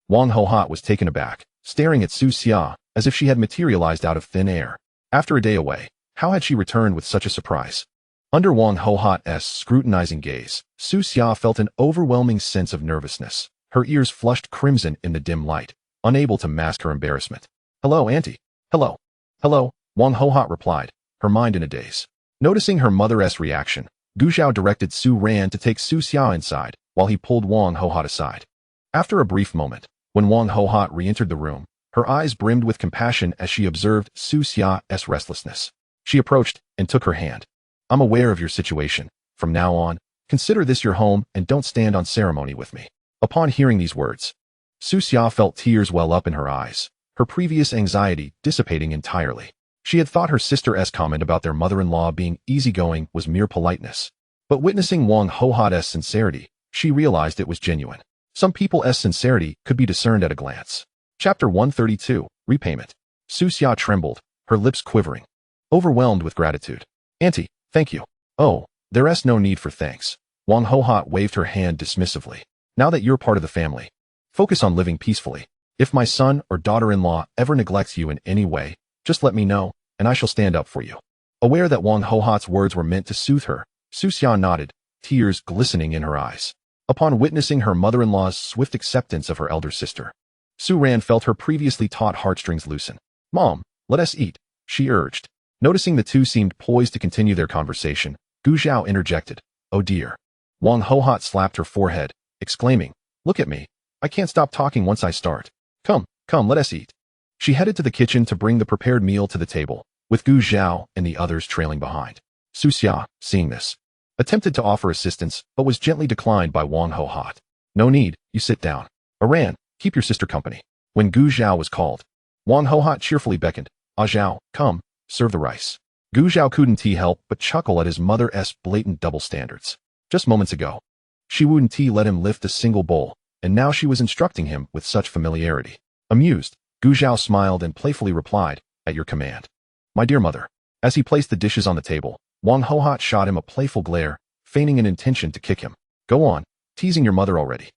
Wang Ho-hat was taken aback, staring at Su Xia as if she had materialized out of thin air. After a day away, how had she returned with such a surprise? Under Wang Ho-hat's scrutinizing gaze, Su Xia felt an overwhelming sense of nervousness. Her ears flushed crimson in the dim light, unable to mask her embarrassment. "Hello, Auntie." "Hello." "Hello," Wang Ho-hat replied, her mind in a daze. Noticing her mother's reaction, Gu Zhao directed Su Ran to take Su Xiao inside, while he pulled Wang Hohat aside. After a brief moment, when Wang Hohat re-entered the room, her eyes brimmed with compassion as she observed Su Xiao's restlessness. She approached and took her hand. I'm aware of your situation. From now on, consider this your home and don't stand on ceremony with me. Upon hearing these words, Su Xia felt tears well up in her eyes, her previous anxiety dissipating entirely. She had thought her sister's comment about their mother-in-law being easygoing was mere politeness. But witnessing Wang Hohat's sincerity, she realized it was genuine. Some people's sincerity could be discerned at a glance. Chapter 132, Repayment. Su Xia trembled, her lips quivering. Overwhelmed with gratitude. Auntie, thank you. Oh, there's no need for thanks. Wang Hohat waved her hand dismissively. Now that you're part of the family, focus on living peacefully. If my son or daughter-in-law ever neglects you in any way, just let me know, and I shall stand up for you. Aware that Wang Hohat's words were meant to soothe her, Su Xia nodded, tears glistening in her eyes. Upon witnessing her mother-in-law's swift acceptance of her elder sister, Su Ran felt her previously taut heartstrings loosen. Mom, let us eat, she urged. Noticing the two seemed poised to continue their conversation, Gu Zhao interjected. Oh dear. Wang Hohat slapped her forehead, exclaiming, look at me. I can't stop talking once I start. Come, let us eat. She headed to the kitchen to bring the prepared meal to the table, with Gu Zhao and the others trailing behind. Su Xia, seeing this, attempted to offer assistance but was gently declined by Wang Hohat. No need, you sit down. Aran, keep your sister company. When Gu Zhao was called, Wang Hohat cheerfully beckoned. Ah Zhao, come, serve the rice. Gu Zhao couldn't help but chuckle at his mother's blatant double standards. Just moments ago, she wouldn't let him lift a single bowl, and now she was instructing him with such familiarity. Amused, Gu Zhao smiled and playfully replied, at your command. My dear mother. As he placed the dishes on the table, Wang Hohat shot him a playful glare, feigning an intention to kick him. Go on, teasing your mother already.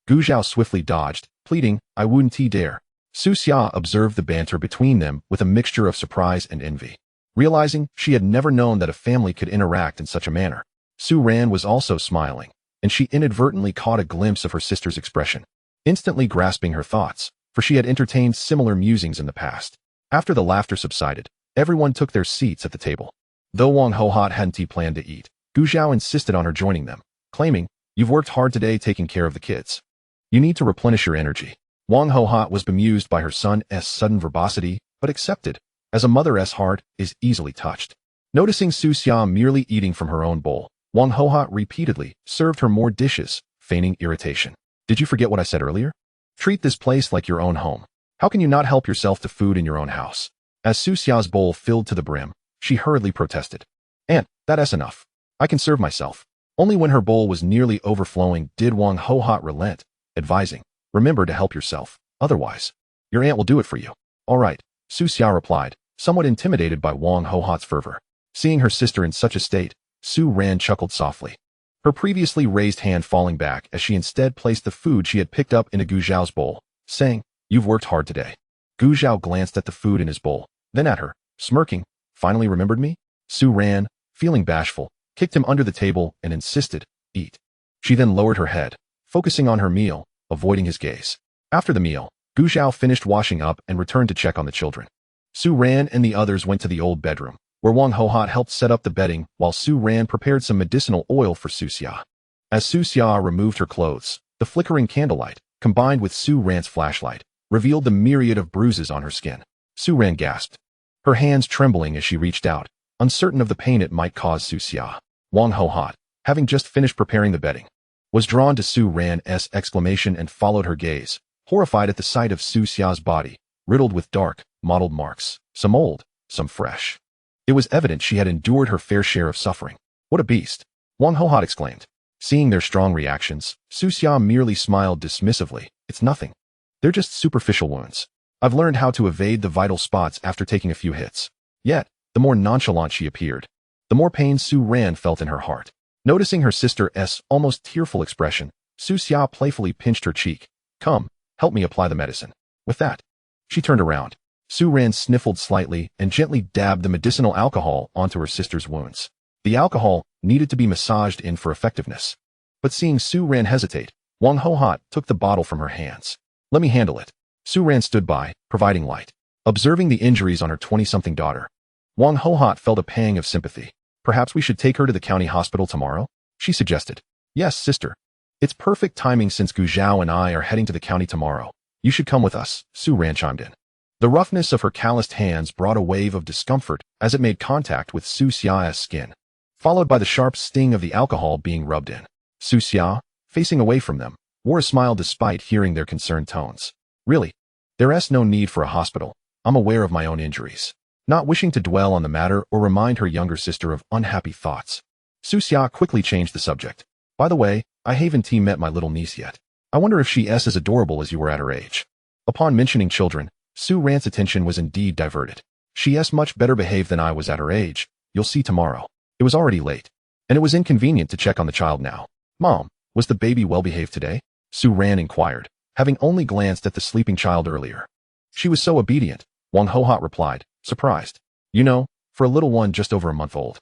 Gu Zhao swiftly dodged, pleading, I wouldn't dare. Su Xia observed the banter between them with a mixture of surprise and envy. Realizing she had never known that a family could interact in such a manner, Su Ran was also smiling, and she inadvertently caught a glimpse of her sister's expression, instantly grasping her thoughts, for she had entertained similar musings in the past. After the laughter subsided, everyone took their seats at the table. Though Wang Hohat hadn't planned to eat, Gu Zhao insisted on her joining them, claiming, you've worked hard today taking care of the kids. You need to replenish your energy. Wang Hohat was bemused by her son's sudden verbosity, but accepted, as a mother's heart is easily touched. Noticing Su Xia merely eating from her own bowl, Wang Hohat repeatedly served her more dishes, feigning irritation. Did you forget what I said earlier? Treat this place like your own home. How can you not help yourself to food in your own house? As Su Xia's bowl filled to the brim, she hurriedly protested. Aunt, that's enough. I can serve myself. Only when her bowl was nearly overflowing did Wang Hohat relent, advising, remember to help yourself, otherwise, your aunt will do it for you. All right, Su Xia replied, somewhat intimidated by Wang Hohat's fervor. Seeing her sister in such a state, Su Ran chuckled softly, her previously raised hand falling back as she instead placed the food she had picked up into Gu Zhao's bowl, saying, you've worked hard today. Gu Zhao glanced at the food in his bowl, then at her, smirking, finally remembered me? Su Ran, feeling bashful, kicked him under the table and insisted, eat. She then lowered her head, focusing on her meal, avoiding his gaze. After the meal, Gu Zhao finished washing up and returned to check on the children. Su Ran and the others went to the old bedroom, where Wang Hohat helped set up the bedding while Su Ran prepared some medicinal oil for Su Xia. As Su Xia removed her clothes, the flickering candlelight, combined with Su Ran's flashlight, revealed the myriad of bruises on her skin. Su Ran gasped, her hands trembling as she reached out, uncertain of the pain it might cause Su Xia. Wang Hohat, having just finished preparing the bedding, was drawn to Su Ran's exclamation and followed her gaze, horrified at the sight of Su Xia's body, riddled with dark, mottled marks, some old, some fresh. It was evident she had endured her fair share of suffering. What a beast! Wang Hohat exclaimed. Seeing their strong reactions, Su Xia merely smiled dismissively. It's nothing. They're just superficial wounds. I've learned how to evade the vital spots after taking a few hits. Yet, the more nonchalant she appeared, the more pain Su Ran felt in her heart. Noticing her sister's almost tearful expression, Su Xia playfully pinched her cheek. Come, help me apply the medicine. With that, she turned around. Su Ran sniffled slightly and gently dabbed the medicinal alcohol onto her sister's wounds. The alcohol needed to be massaged in for effectiveness. But seeing Su Ran hesitate, Wang Hohat took the bottle from her hands. Let me handle it. Su Ran stood by, providing light. Observing the injuries on her 20-something daughter, Wang Hohot felt a pang of sympathy. Perhaps we should take her to the county hospital tomorrow? She suggested. Yes, sister. It's perfect timing since Gu Zhao and I are heading to the county tomorrow. You should come with us, Su Ran chimed in. The roughness of her calloused hands brought a wave of discomfort as it made contact with Su Xia's skin, followed by the sharp sting of the alcohol being rubbed in. Su Xia, facing away from them, wore a smile despite hearing their concerned tones. Really? There's no need for a hospital. I'm aware of my own injuries. Not wishing to dwell on the matter or remind her younger sister of unhappy thoughts, Su Xia quickly changed the subject. By the way, I haven't met my little niece yet. I wonder if she's as adorable as you were at her age. Upon mentioning children, Su Ran's attention was indeed diverted. She's much better behaved than I was at her age. You'll see tomorrow. It was already late, and it was inconvenient to check on the child now. Mom, was the baby well behaved today? Su Ran inquired, having only glanced at the sleeping child earlier. She was so obedient, Wang Hohot replied, surprised. You know, for a little one just over a month old.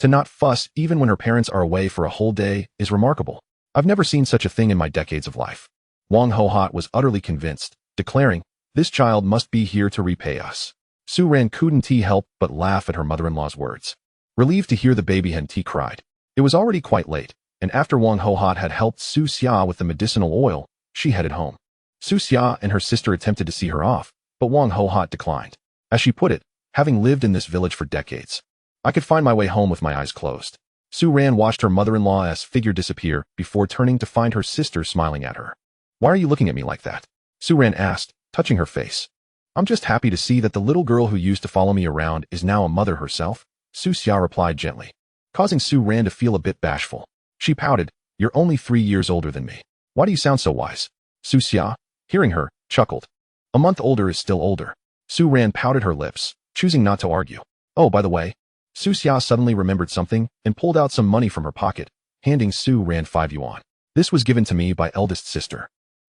To not fuss even when her parents are away for a whole day is remarkable. I've never seen such a thing in my decades of life. Wang Hohot was utterly convinced, declaring, this child must be here to repay us. Su Ran couldn't help but laugh at her mother-in-law's words. Relieved to hear the baby hadn't cried. It was already quite late, and after Wang Hohot had helped Su Xia with the medicinal oil, she headed home. Su Xia and her sister attempted to see her off, but Wang Hohot declined. As she put it, having lived in this village for decades, I could find my way home with my eyes closed. Su Ran watched her mother-in-law's figure disappear before turning to find her sister smiling at her. Why are you looking at me like that? Su Ran asked, touching her face. I'm just happy to see that the little girl who used to follow me around is now a mother herself, Su Xia replied gently, causing Su Ran to feel a bit bashful. She pouted, you're only 3 years older than me. Why do you sound so wise? Su Xia, hearing her, chuckled. A month older is still older. Su Ran pouted her lips, choosing not to argue. Oh, by the way, Su Xia suddenly remembered something and pulled out some money from her pocket, handing Su Ran 5 yuan. This was given to me by eldest sister.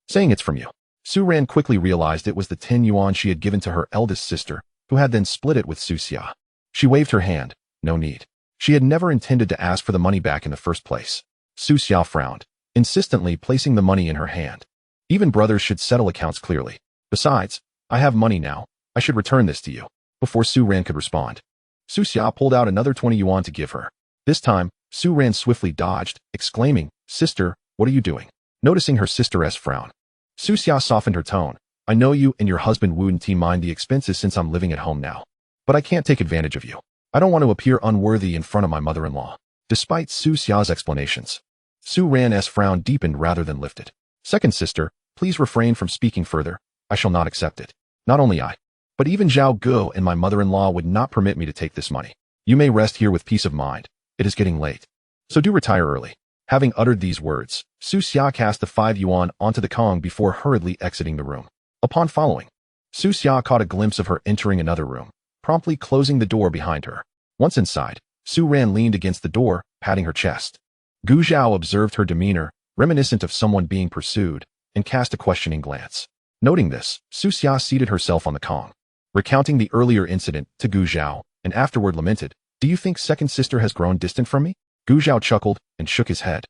Saying it's from you. Su Ran quickly realized it was the 10 yuan she had given to her eldest sister, who had then split it with Su Xia. She waved her hand. No need. She had never intended to ask for the money back in the first place. Su Xia frowned, insistently placing the money in her hand. Even brothers should settle accounts clearly. Besides, I have money now. I should return this to you. Before Su Ran could respond, Su Xia pulled out another 20 yuan to give her. This time, Su Ran swiftly dodged, exclaiming, Sister, what are you doing? Noticing her sister's frown, Su Xia softened her tone. I know you and your husband wouldn't mind the expenses since I'm living at home now. But I can't take advantage of you. I don't want to appear unworthy in front of my mother-in-law. Despite Su Xia's explanations, Su Ran's frown deepened rather than lifted. Second sister, please refrain from speaking further. I shall not accept it. Not only I, but even Zhao Guo and my mother-in-law would not permit me to take this money. You may rest here with peace of mind. It is getting late. So do retire early. Having uttered these words, Su Xia cast the 5 yuan onto the Kong before hurriedly exiting the room. Upon following, Su Xia caught a glimpse of her entering another room, promptly closing the door behind her. Once inside, Su Ran leaned against the door, patting her chest. Gu Zhao observed her demeanor, reminiscent of someone being pursued, and cast a questioning glance. Noting this, Su Xia seated herself on the Kong, recounting the earlier incident to Gu Zhao, and afterward lamented, Do you think second sister has grown distant from me? Gu Zhao chuckled and shook his head.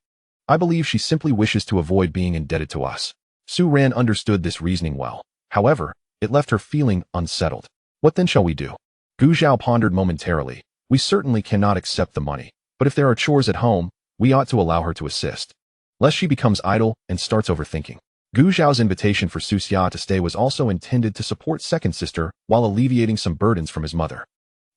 I believe she simply wishes to avoid being indebted to us. Su Ran understood this reasoning well. However, it left her feeling unsettled. What then shall we do? Gu Zhao pondered momentarily. We certainly cannot accept the money, but if there are chores at home, we ought to allow her to assist, lest she becomes idle and starts overthinking. Gu Zhao's invitation for Su Xia to stay was also intended to support second sister while alleviating some burdens from his mother.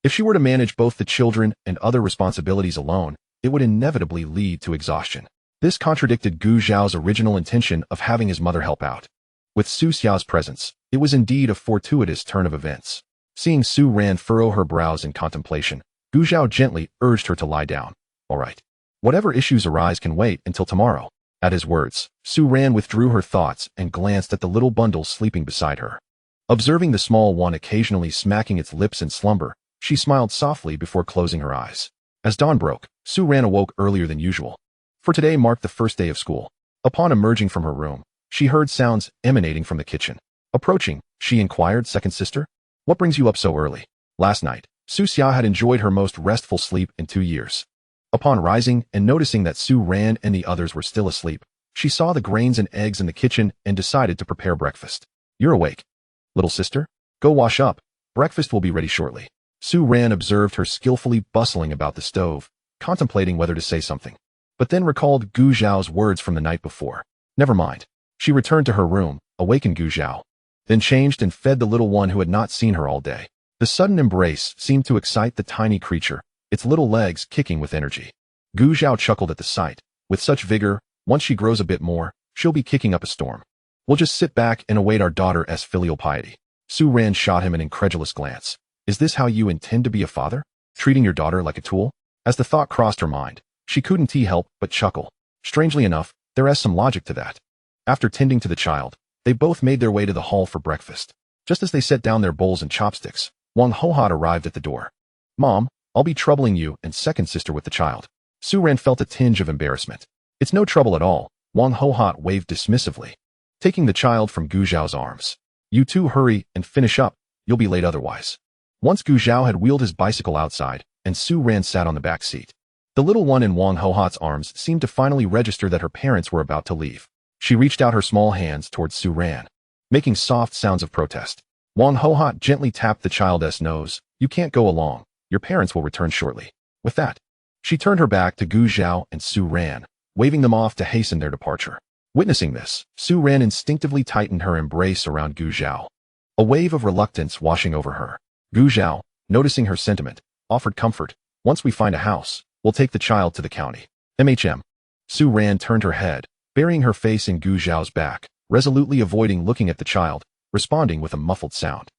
If she were to manage both the children and other responsibilities alone, it would inevitably lead to exhaustion. This contradicted Gu Zhao's original intention of having his mother help out. With Su Xia's presence, it was indeed a fortuitous turn of events. Seeing Su Ran furrow her brows in contemplation, Gu Zhao gently urged her to lie down. All right. Whatever issues arise can wait until tomorrow. At his words, Su Ran withdrew her thoughts and glanced at the little bundle sleeping beside her. Observing the small one occasionally smacking its lips in slumber, she smiled softly before closing her eyes. As dawn broke, Su Ran awoke earlier than usual. For today marked the first day of school. Upon emerging from her room, she heard sounds emanating from the kitchen. Approaching, she inquired, Second sister? What brings you up so early? Last night, Su Xia had enjoyed her most restful sleep in 2 years. Upon rising and noticing that Su Ran and the others were still asleep, she saw the grains and eggs in the kitchen and decided to prepare breakfast. You're awake. Little sister? Go wash up. Breakfast will be ready shortly. Su Ran observed her skillfully bustling about the stove, contemplating whether to say something, but then recalled Gu Zhao's words from the night before. Never mind. She returned to her room, awakened Gu Zhao, then changed and fed the little one who had not seen her all day. The sudden embrace seemed to excite the tiny creature, its little legs kicking with energy. Gu Zhao chuckled at the sight. With such vigor, once she grows a bit more, she'll be kicking up a storm. We'll just sit back and await our daughter's filial piety. Su Ran shot him an incredulous glance. Is this how you intend to be a father? Treating your daughter like a tool? As the thought crossed her mind, she couldn't help but chuckle. Strangely enough, there is some logic to that. After tending to the child, they both made their way to the hall for breakfast. Just as they set down their bowls and chopsticks, Wang Hohat arrived at the door. Mom, I'll be troubling you and second sister with the child. Su Ran felt a tinge of embarrassment. It's no trouble at all, Wang Hohat waved dismissively, taking the child from Gu Zhao's arms. You two hurry and finish up, you'll be late otherwise. Once Gu Zhao had wheeled his bicycle outside, and Su Ran sat on the back seat. The little one in Wang Hohat's arms seemed to finally register that her parents were about to leave. She reached out her small hands towards Su Ran, making soft sounds of protest. Wang Hohat gently tapped the child's nose. You can't go along. Your parents will return shortly. With that, she turned her back to Gu Zhao and Su Ran, waving them off to hasten their departure. Witnessing this, Su Ran instinctively tightened her embrace around Gu Zhao, a wave of reluctance washing over her. Gu Zhao, noticing her sentiment, offered comfort. Once we find a house, we'll take the child to the county. Su Ran turned her head, burying her face in Gu Zhao's back, resolutely avoiding looking at the child, responding with a muffled sound.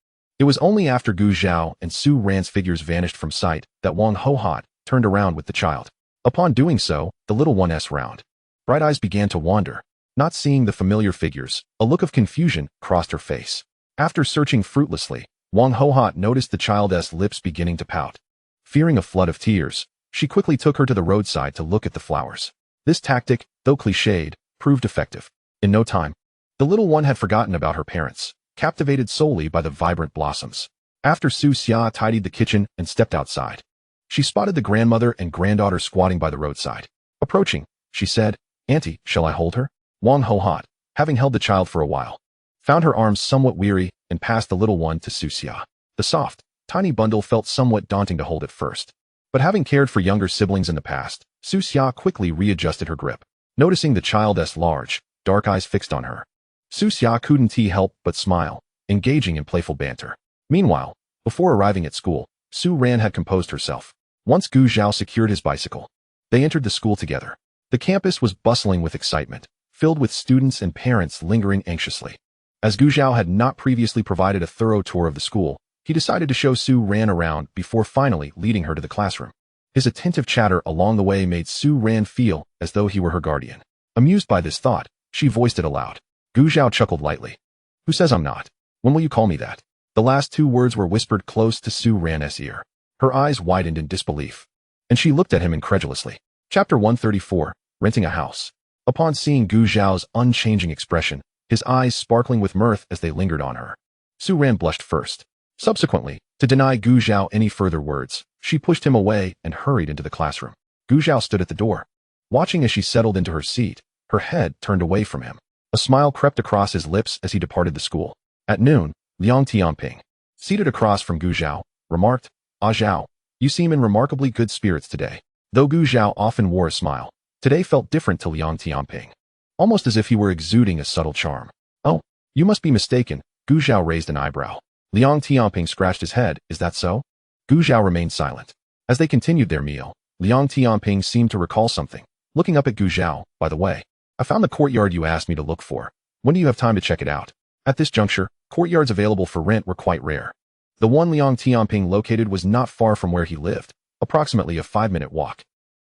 It was only after Gu Zhao and Su Ran's figures vanished from sight that Wang Hohat turned around with the child. Upon doing so, the little one's round, bright eyes began to wander. Not seeing the familiar figures, a look of confusion crossed her face. After searching fruitlessly, Wang Hohat noticed the child's lips beginning to pout. Fearing a flood of tears, she quickly took her to the roadside to look at the flowers. This tactic, though cliched, proved effective. In no time, the little one had forgotten about her parents, captivated solely by the vibrant blossoms. After Su Xia tidied the kitchen and stepped outside, she spotted the grandmother and granddaughter squatting by the roadside. Approaching, she said, Auntie, shall I hold her? Wang Hohat, having held the child for a while, found her arms somewhat weary and passed the little one to Su Xia. The soft, tiny bundle felt somewhat daunting to hold at first, but having cared for younger siblings in the past, Su Xia quickly readjusted her grip. Noticing the child's large, dark eyes fixed on her, Su Xia couldn't help but smile, engaging in playful banter. Meanwhile, before arriving at school, Su Ran had composed herself. Once Gu Zhao secured his bicycle, they entered the school together. The campus was bustling with excitement, filled with students and parents lingering anxiously. As Gu Zhao had not previously provided a thorough tour of the school, he decided to show Su Ran around before finally leading her to the classroom. His attentive chatter along the way made Su Ran feel as though he were her guardian. Amused by this thought, she voiced it aloud. Gu Zhao chuckled lightly. Who says I'm not? When will you call me that? The last two words were whispered close to Su Ran's ear. Her eyes widened in disbelief, and she looked at him incredulously. Chapter 134, Renting a House. Upon seeing Gu Zhao's unchanging expression, his eyes sparkling with mirth as they lingered on her, Su Ran blushed first. Subsequently, to deny Gu Zhao any further words, she pushed him away and hurried into the classroom. Gu Zhao stood at the door, watching as she settled into her seat, her head turned away from him. A smile crept across his lips as he departed the school. At noon, Liang Tianping, seated across from Gu Zhao, remarked, Ah Zhao, you seem in remarkably good spirits today. Though Gu Zhao often wore a smile, today felt different to Liang Tianping, almost as if he were exuding a subtle charm. Oh, you must be mistaken. Gu Zhao raised an eyebrow. Liang Tianping scratched his head. Is that so? Gu Zhao remained silent. As they continued their meal, Liang Tianping seemed to recall something. Looking up at Gu Zhao, by the way, I found the courtyard you asked me to look for. When do you have time to check it out? At this juncture, courtyards available for rent were quite rare. The one Liang Tianping located was not far from where he lived, approximately a 5-minute walk.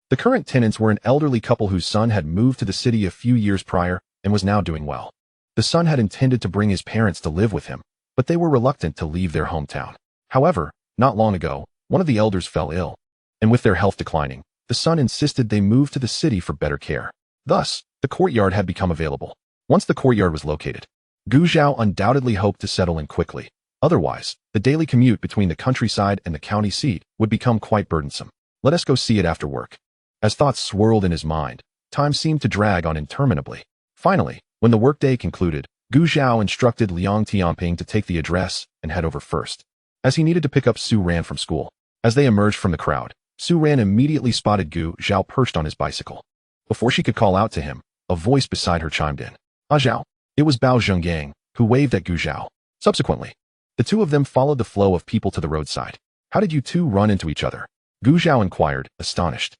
The current tenants were an elderly couple whose son had moved to the city a few years prior and was now doing well. The son had intended to bring his parents to live with him, but they were reluctant to leave their hometown. However, not long ago, one of the elders fell ill, and with their health declining, the son insisted they move to the city for better care. Thus, the courtyard had become available. Once the courtyard was located, Gu Zhao undoubtedly hoped to settle in quickly. Otherwise, the daily commute between the countryside and the county seat would become quite burdensome. Let us go see it after work. As thoughts swirled in his mind, time seemed to drag on interminably. Finally, when the workday concluded, Gu Zhao instructed Liang Tianping to take the address and head over first. as he needed to pick up Su Ran from school. As they emerged from the crowd, Su Ran immediately spotted Gu Zhao perched on his bicycle. Before she could call out to him, a voice beside her chimed in. "Ah, Zhao." It was Bao Zhenggang, who waved at Gu Zhao. Subsequently, the two of them followed the flow of people to the roadside. "How did you two run into each other?" Gu Zhao inquired, astonished.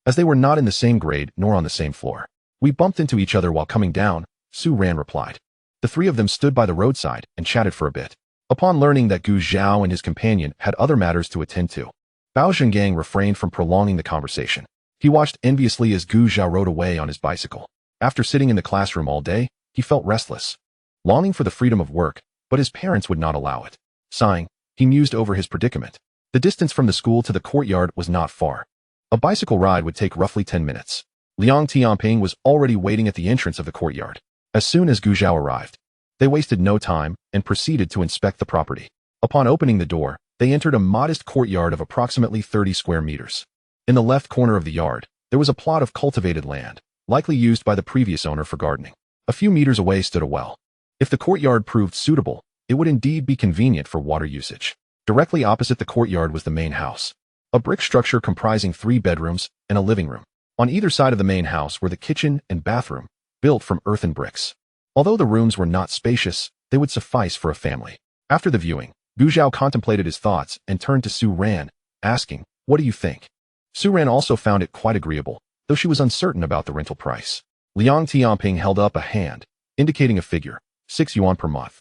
"As they were not in the same grade nor on the same floor. We bumped into each other while coming down," Su Ran replied. The three of them stood by the roadside and chatted for a bit. Upon learning that Gu Zhao and his companion had other matters to attend to, Bao Zhenggang refrained from prolonging the conversation. He watched enviously as Gu Zhao rode away on his bicycle. After sitting in the classroom all day, he felt restless, longing for the freedom of work, but his parents would not allow it. Sighing, he mused over his predicament. The distance from the school to the courtyard was not far. A bicycle ride would take roughly 10 minutes. Liang Tianping was already waiting at the entrance of the courtyard. As soon as Gu Zhao arrived, they wasted no time and proceeded to inspect the property. Upon opening the door, they entered a modest courtyard of approximately 30 square meters. In the left corner of the yard, there was a plot of cultivated land, likely used by the previous owner for gardening. A few meters away stood a well. If the courtyard proved suitable, it would indeed be convenient for water usage. Directly opposite the courtyard was the main house, a brick structure comprising 3 bedrooms and a living room. On either side of the main house were the kitchen and bathroom, built from earthen bricks. Although the rooms were not spacious, they would suffice for a family. After the viewing, Gu Zhao contemplated his thoughts and turned to Su Ran, asking, "What do you think?" Su Ran also found it quite agreeable, though she was uncertain about the rental price. Liang Tianping held up a hand, indicating a figure, 6 yuan per month.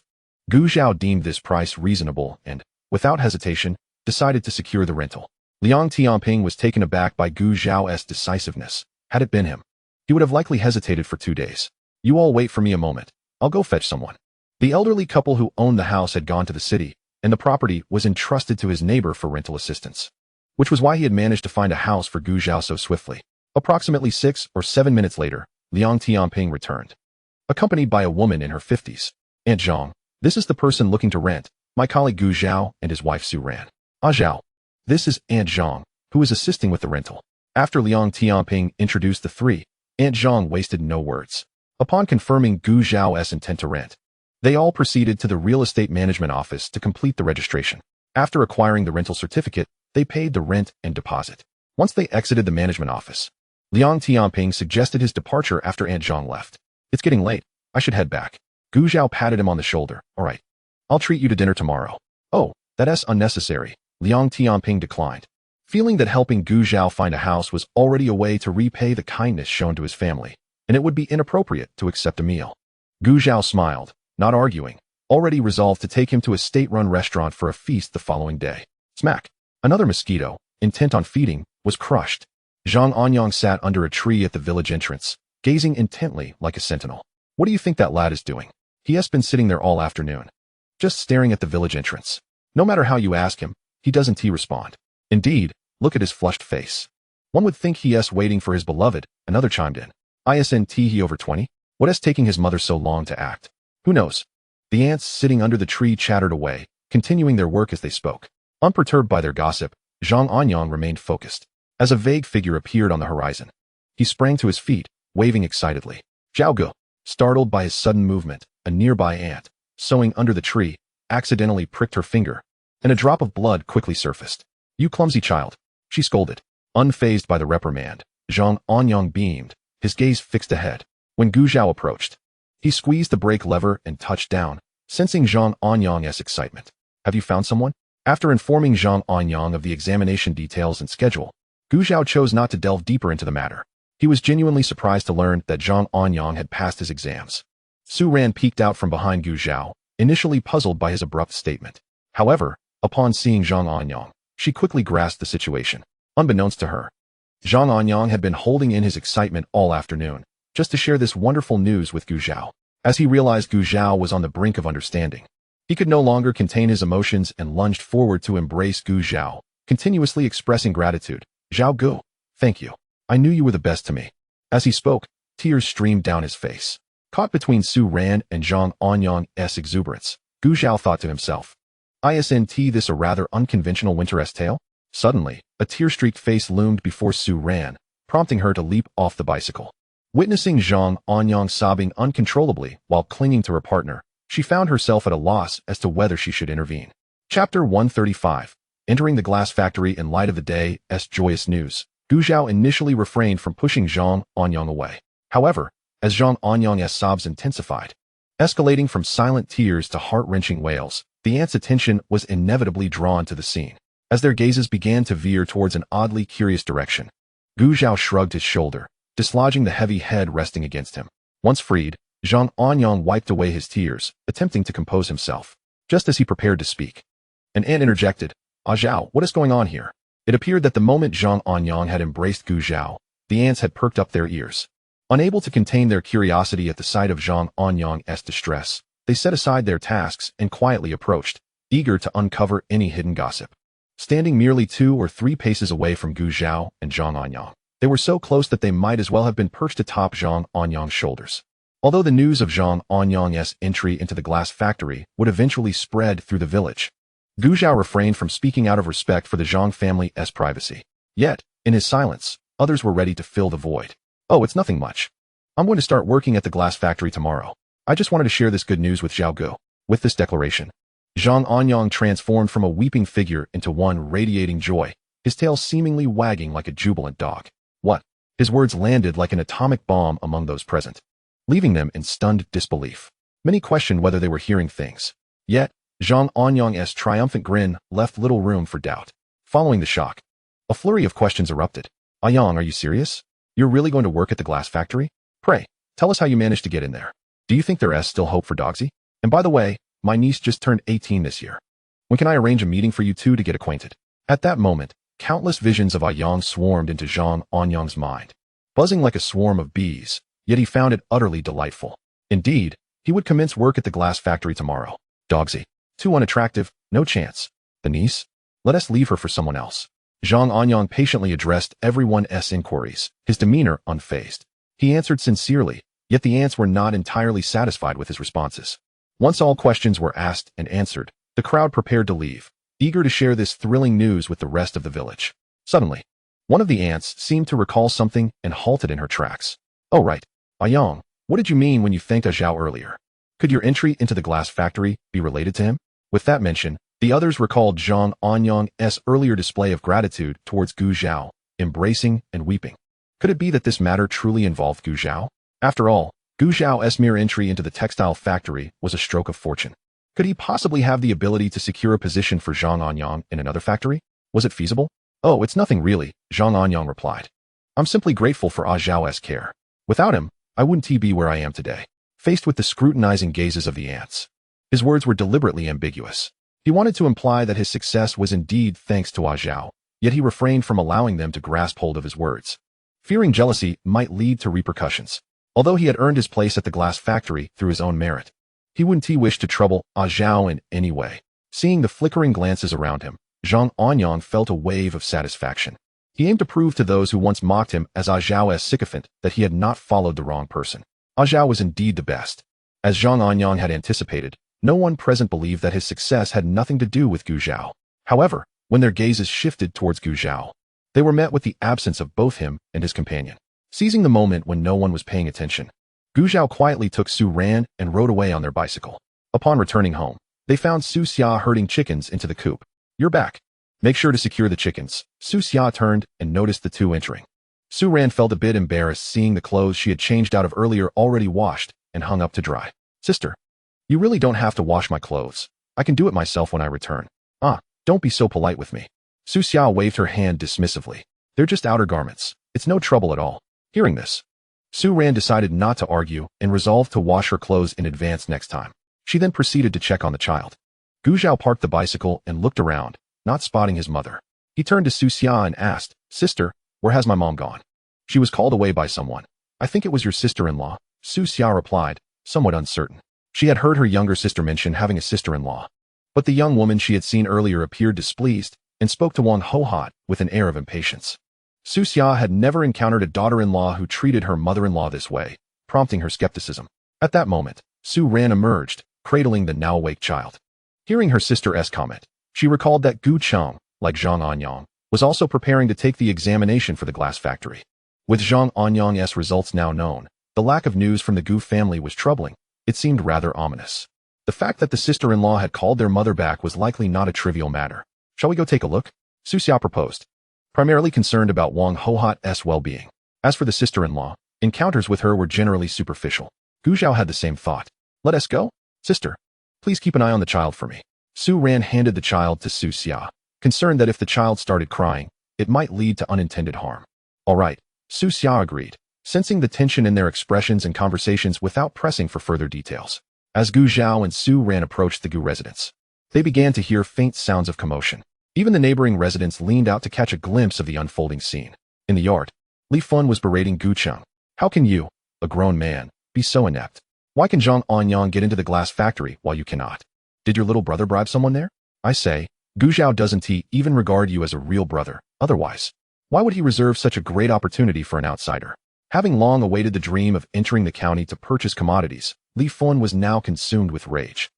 Gu Zhao deemed this price reasonable and, without hesitation, decided to secure the rental. Liang Tianping was taken aback by Gu Zhao's decisiveness. Had it been him, he would have likely hesitated for 2 days. "You all wait for me a moment. I'll go fetch someone." The elderly couple who owned the house had gone to the city, and the property was entrusted to his neighbor for rental assistance, which was why he had managed to find a house for Gu Zhao so swiftly. Approximately 6 or 7 minutes later, Liang Tianping returned, accompanied by a woman in her 50s. "Aunt Zhang, this is the person looking to rent, my colleague Gu Zhao and his wife Su Ran." "Ah, Zhao, this is Aunt Zhang, who is assisting with the rental." After Liang Tianping introduced the three, Aunt Zhang wasted no words. Upon confirming Gu Zhao's intent to rent, they all proceeded to the real estate management office to complete the registration. After acquiring the rental certificate, they paid the rent and deposit. Once they exited the management office, Liang Tianping suggested his departure after Aunt Zhang left. "It's getting late. I should head back." Gu Zhao patted him on the shoulder. "All right. I'll treat you to dinner tomorrow." "Oh, that's unnecessary," Liang Tianping declined, feeling that helping Gu Zhao find a house was already a way to repay the kindness shown to his family, and it would be inappropriate to accept a meal. Gu Zhao smiled, not arguing, already resolved to take him to a state-run restaurant for a feast the following day. Smack! Another mosquito, intent on feeding, was crushed. Zhang Anyang sat under a tree at the village entrance, gazing intently like a sentinel. "What do you think that lad is doing? He has been sitting there all afternoon, just staring at the village entrance. No matter how you ask him, he doesn't respond. Indeed, look at his flushed face. One would think he is waiting for his beloved," another chimed in. "Isn't he over 20? What is taking his mother so long to act? Who knows?" The ants sitting under the tree chattered away, continuing their work as they spoke. Unperturbed by their gossip, Zhang Anyang remained focused. As a vague figure appeared on the horizon, he sprang to his feet, waving excitedly. Zhao Gu, startled by his sudden movement, a nearby ant, sewing under the tree, accidentally pricked her finger, and a drop of blood quickly surfaced. "You clumsy child," she scolded. Unfazed by the reprimand, Zhang Anyang beamed, his gaze fixed ahead. When Gu Zhao approached, he squeezed the brake lever and touched down, sensing Zhang Anyang's excitement. "Have you found someone?" After informing Zhang Anyang of the examination details and schedule, Gu Zhao chose not to delve deeper into the matter. He was genuinely surprised to learn that Zhang Anyang had passed his exams. Su Ran peeked out from behind Gu Zhao, initially puzzled by his abrupt statement. However, upon seeing Zhang Anyang, she quickly grasped the situation. Unbeknownst to her, Zhang Anyang had been holding in his excitement all afternoon, just to share this wonderful news with Gu Zhao. As he realized Gu Zhao was on the brink of understanding, he could no longer contain his emotions and lunged forward to embrace Gu Zhao, continuously expressing gratitude. "Zhao Gu, thank you. I knew you were the best to me." As he spoke, tears streamed down his face. Caught between Su Ran and Zhang Anyang's exuberance, Gu Zhao thought to himself, "Isn't this a rather unconventional winter-esque tale?" Suddenly, a tear-streaked face loomed before Su Ran, prompting her to leap off the bicycle. Witnessing Zhang Anyang sobbing uncontrollably while clinging to her partner, she found herself at a loss as to whether she should intervene. Chapter 135. Entering the glass factory in light of the day's joyous news. Gu Zhao initially refrained from pushing Zhang Anyang away. However, as Zhang Anyang's sobs intensified, escalating from silent tears to heart-wrenching wails, the aunt's attention was inevitably drawn to the scene. As their gazes began to veer towards an oddly curious direction, Gu Zhao shrugged his shoulder, dislodging the heavy head resting against him. Once freed, Zhang Anyang wiped away his tears, attempting to compose himself. Just as he prepared to speak, an aunt interjected, "Ah Zhao, what is going on here?" It appeared that the moment Zhang Anyang had embraced Gu Zhao, the ants had perked up their ears. Unable to contain their curiosity at the sight of Zhang Anyang's distress, they set aside their tasks and quietly approached, eager to uncover any hidden gossip. Standing merely 2 or 3 paces away from Gu Zhao and Zhang Anyang, they were so close that they might as well have been perched atop Zhang Anyang's shoulders. Although the news of Zhang Anyang's entry into the glass factory would eventually spread through the village, Gu Zhao refrained from speaking out of respect for the Zhang family's privacy. Yet, in his silence, others were ready to fill the void. "Oh, it's nothing much. I'm going to start working at the glass factory tomorrow. I just wanted to share this good news with Zhao Gu." With this declaration, Zhang Anyang transformed from a weeping figure into one radiating joy, his tail seemingly wagging like a jubilant dog. What? His words landed like an atomic bomb among those present, leaving them in stunned disbelief. Many questioned whether they were hearing things. Yet, Zhang Anyang's triumphant grin left little room for doubt. Following the shock, a flurry of questions erupted. "Anyang, are you serious? You're really going to work at the glass factory? Pray, tell us how you managed to get in there. Do you think there's still hope for Dogsy? And by the way, my niece just turned 18 this year. When can I arrange a meeting for you two to get acquainted?" At that moment, countless visions of Anyang swarmed into Zhang Anyang's mind, buzzing like a swarm of bees, yet he found it utterly delightful. Indeed, he would commence work at the glass factory tomorrow. Dogsy, too unattractive, no chance. The niece? Let us leave her for someone else. Zhang Anyang patiently addressed everyone's inquiries, his demeanor unfazed. He answered sincerely, yet the ants were not entirely satisfied with his responses. Once all questions were asked and answered, the crowd prepared to leave, eager to share this thrilling news with the rest of the village. Suddenly, one of the ants seemed to recall something and halted in her tracks. "Oh right, Anyang, what did you mean when you thanked Zhao earlier? Could your entry into the glass factory be related to him?" With that mention, the others recalled Zhang Anyang's earlier display of gratitude towards Gu Zhao, embracing and weeping. Could it be that this matter truly involved Gu Zhao? After all, Gu Zhao's mere entry into the textile factory was a stroke of fortune. Could he possibly have the ability to secure a position for Zhang Anyang in another factory? Was it feasible? "Oh, it's nothing really," Zhang Anyang replied. "I'm simply grateful for Zhao's care. Without him, I wouldn't be where I am today." Faced with the scrutinizing gazes of the ants, his words were deliberately ambiguous. He wanted to imply that his success was indeed thanks to Zhao, yet he refrained from allowing them to grasp hold of his words, fearing jealousy might lead to repercussions. Although he had earned his place at the glass factory through his own merit, he wouldn't wish to trouble Zhao in any way. Seeing the flickering glances around him, Zhang Anyang felt a wave of satisfaction. He aimed to prove to those who once mocked him as Zhao's sycophant that he had not followed the wrong person. Zhao was indeed the best. As Zhang Anyang had anticipated, no one present believed that his success had nothing to do with Gu Zhao. However, when their gazes shifted towards Gu Zhao, they were met with the absence of both him and his companion. Seizing the moment when no one was paying attention, Gu Zhao quietly took Su Ran and rode away on their bicycle. Upon returning home, they found Su Xia herding chickens into the coop. "You're back. Make sure to secure the chickens." Su Xia turned and noticed the two entering. Su Ran felt a bit embarrassed seeing the clothes she had changed out of earlier already washed and hung up to dry. "Sister, you really don't have to wash my clothes. I can do it myself when I return." Don't be so polite with me." Su Xia waved her hand dismissively. "They're just outer garments. It's no trouble at all." Hearing this, Su Ran decided not to argue and resolved to wash her clothes in advance next time. She then proceeded to check on the child. Gu Zhao parked the bicycle and looked around, not spotting his mother. He turned to Su Xia and asked, "Sister, where has my mom gone?" "She was called away by someone. I think it was your sister-in-law," Su Xia replied, somewhat uncertain. She had heard her younger sister mention having a sister-in-law, but the young woman she had seen earlier appeared displeased and spoke to Wang Hohot with an air of impatience. Su Xia had never encountered a daughter-in-law who treated her mother-in-law this way, prompting her skepticism. At that moment, Su Ran emerged, cradling the now-awake child. Hearing her sister's comment, she recalled that Gu Cheng, like Zhang Anyang, was also preparing to take the examination for the glass factory. With Zhang Anyang's results now known, the lack of news from the Gu family was troubling. It seemed rather ominous. The fact that the sister-in-law had called their mother back was likely not a trivial matter. Shall we go take a look? Su Xia proposed, primarily concerned about Wang Hohot's well-being. As for the sister-in-law, encounters with her were generally superficial. Gu Zhao had the same thought. Let us go? Sister, please keep an eye on the child for me. Su Ran handed the child to Su Xia, concerned that if the child started crying, it might lead to unintended harm. All right, Su Xia agreed, sensing the tension in their expressions and conversations without pressing for further details. As Gu Zhao and Su Ran approached the Gu residence, they began to hear faint sounds of commotion. Even the neighboring residents leaned out to catch a glimpse of the unfolding scene. In the yard, Li Fun was berating Gu Cheng. How can you, a grown man, be so inept? Why can Zhang Anyang get into the glass factory while you cannot? Did your little brother bribe someone there? I say, Gu Zhao doesn't he even regard you as a real brother? Otherwise, why would he reserve such a great opportunity for an outsider? Having long awaited the dream of entering the county to purchase commodities, Li Fun was now consumed with rage.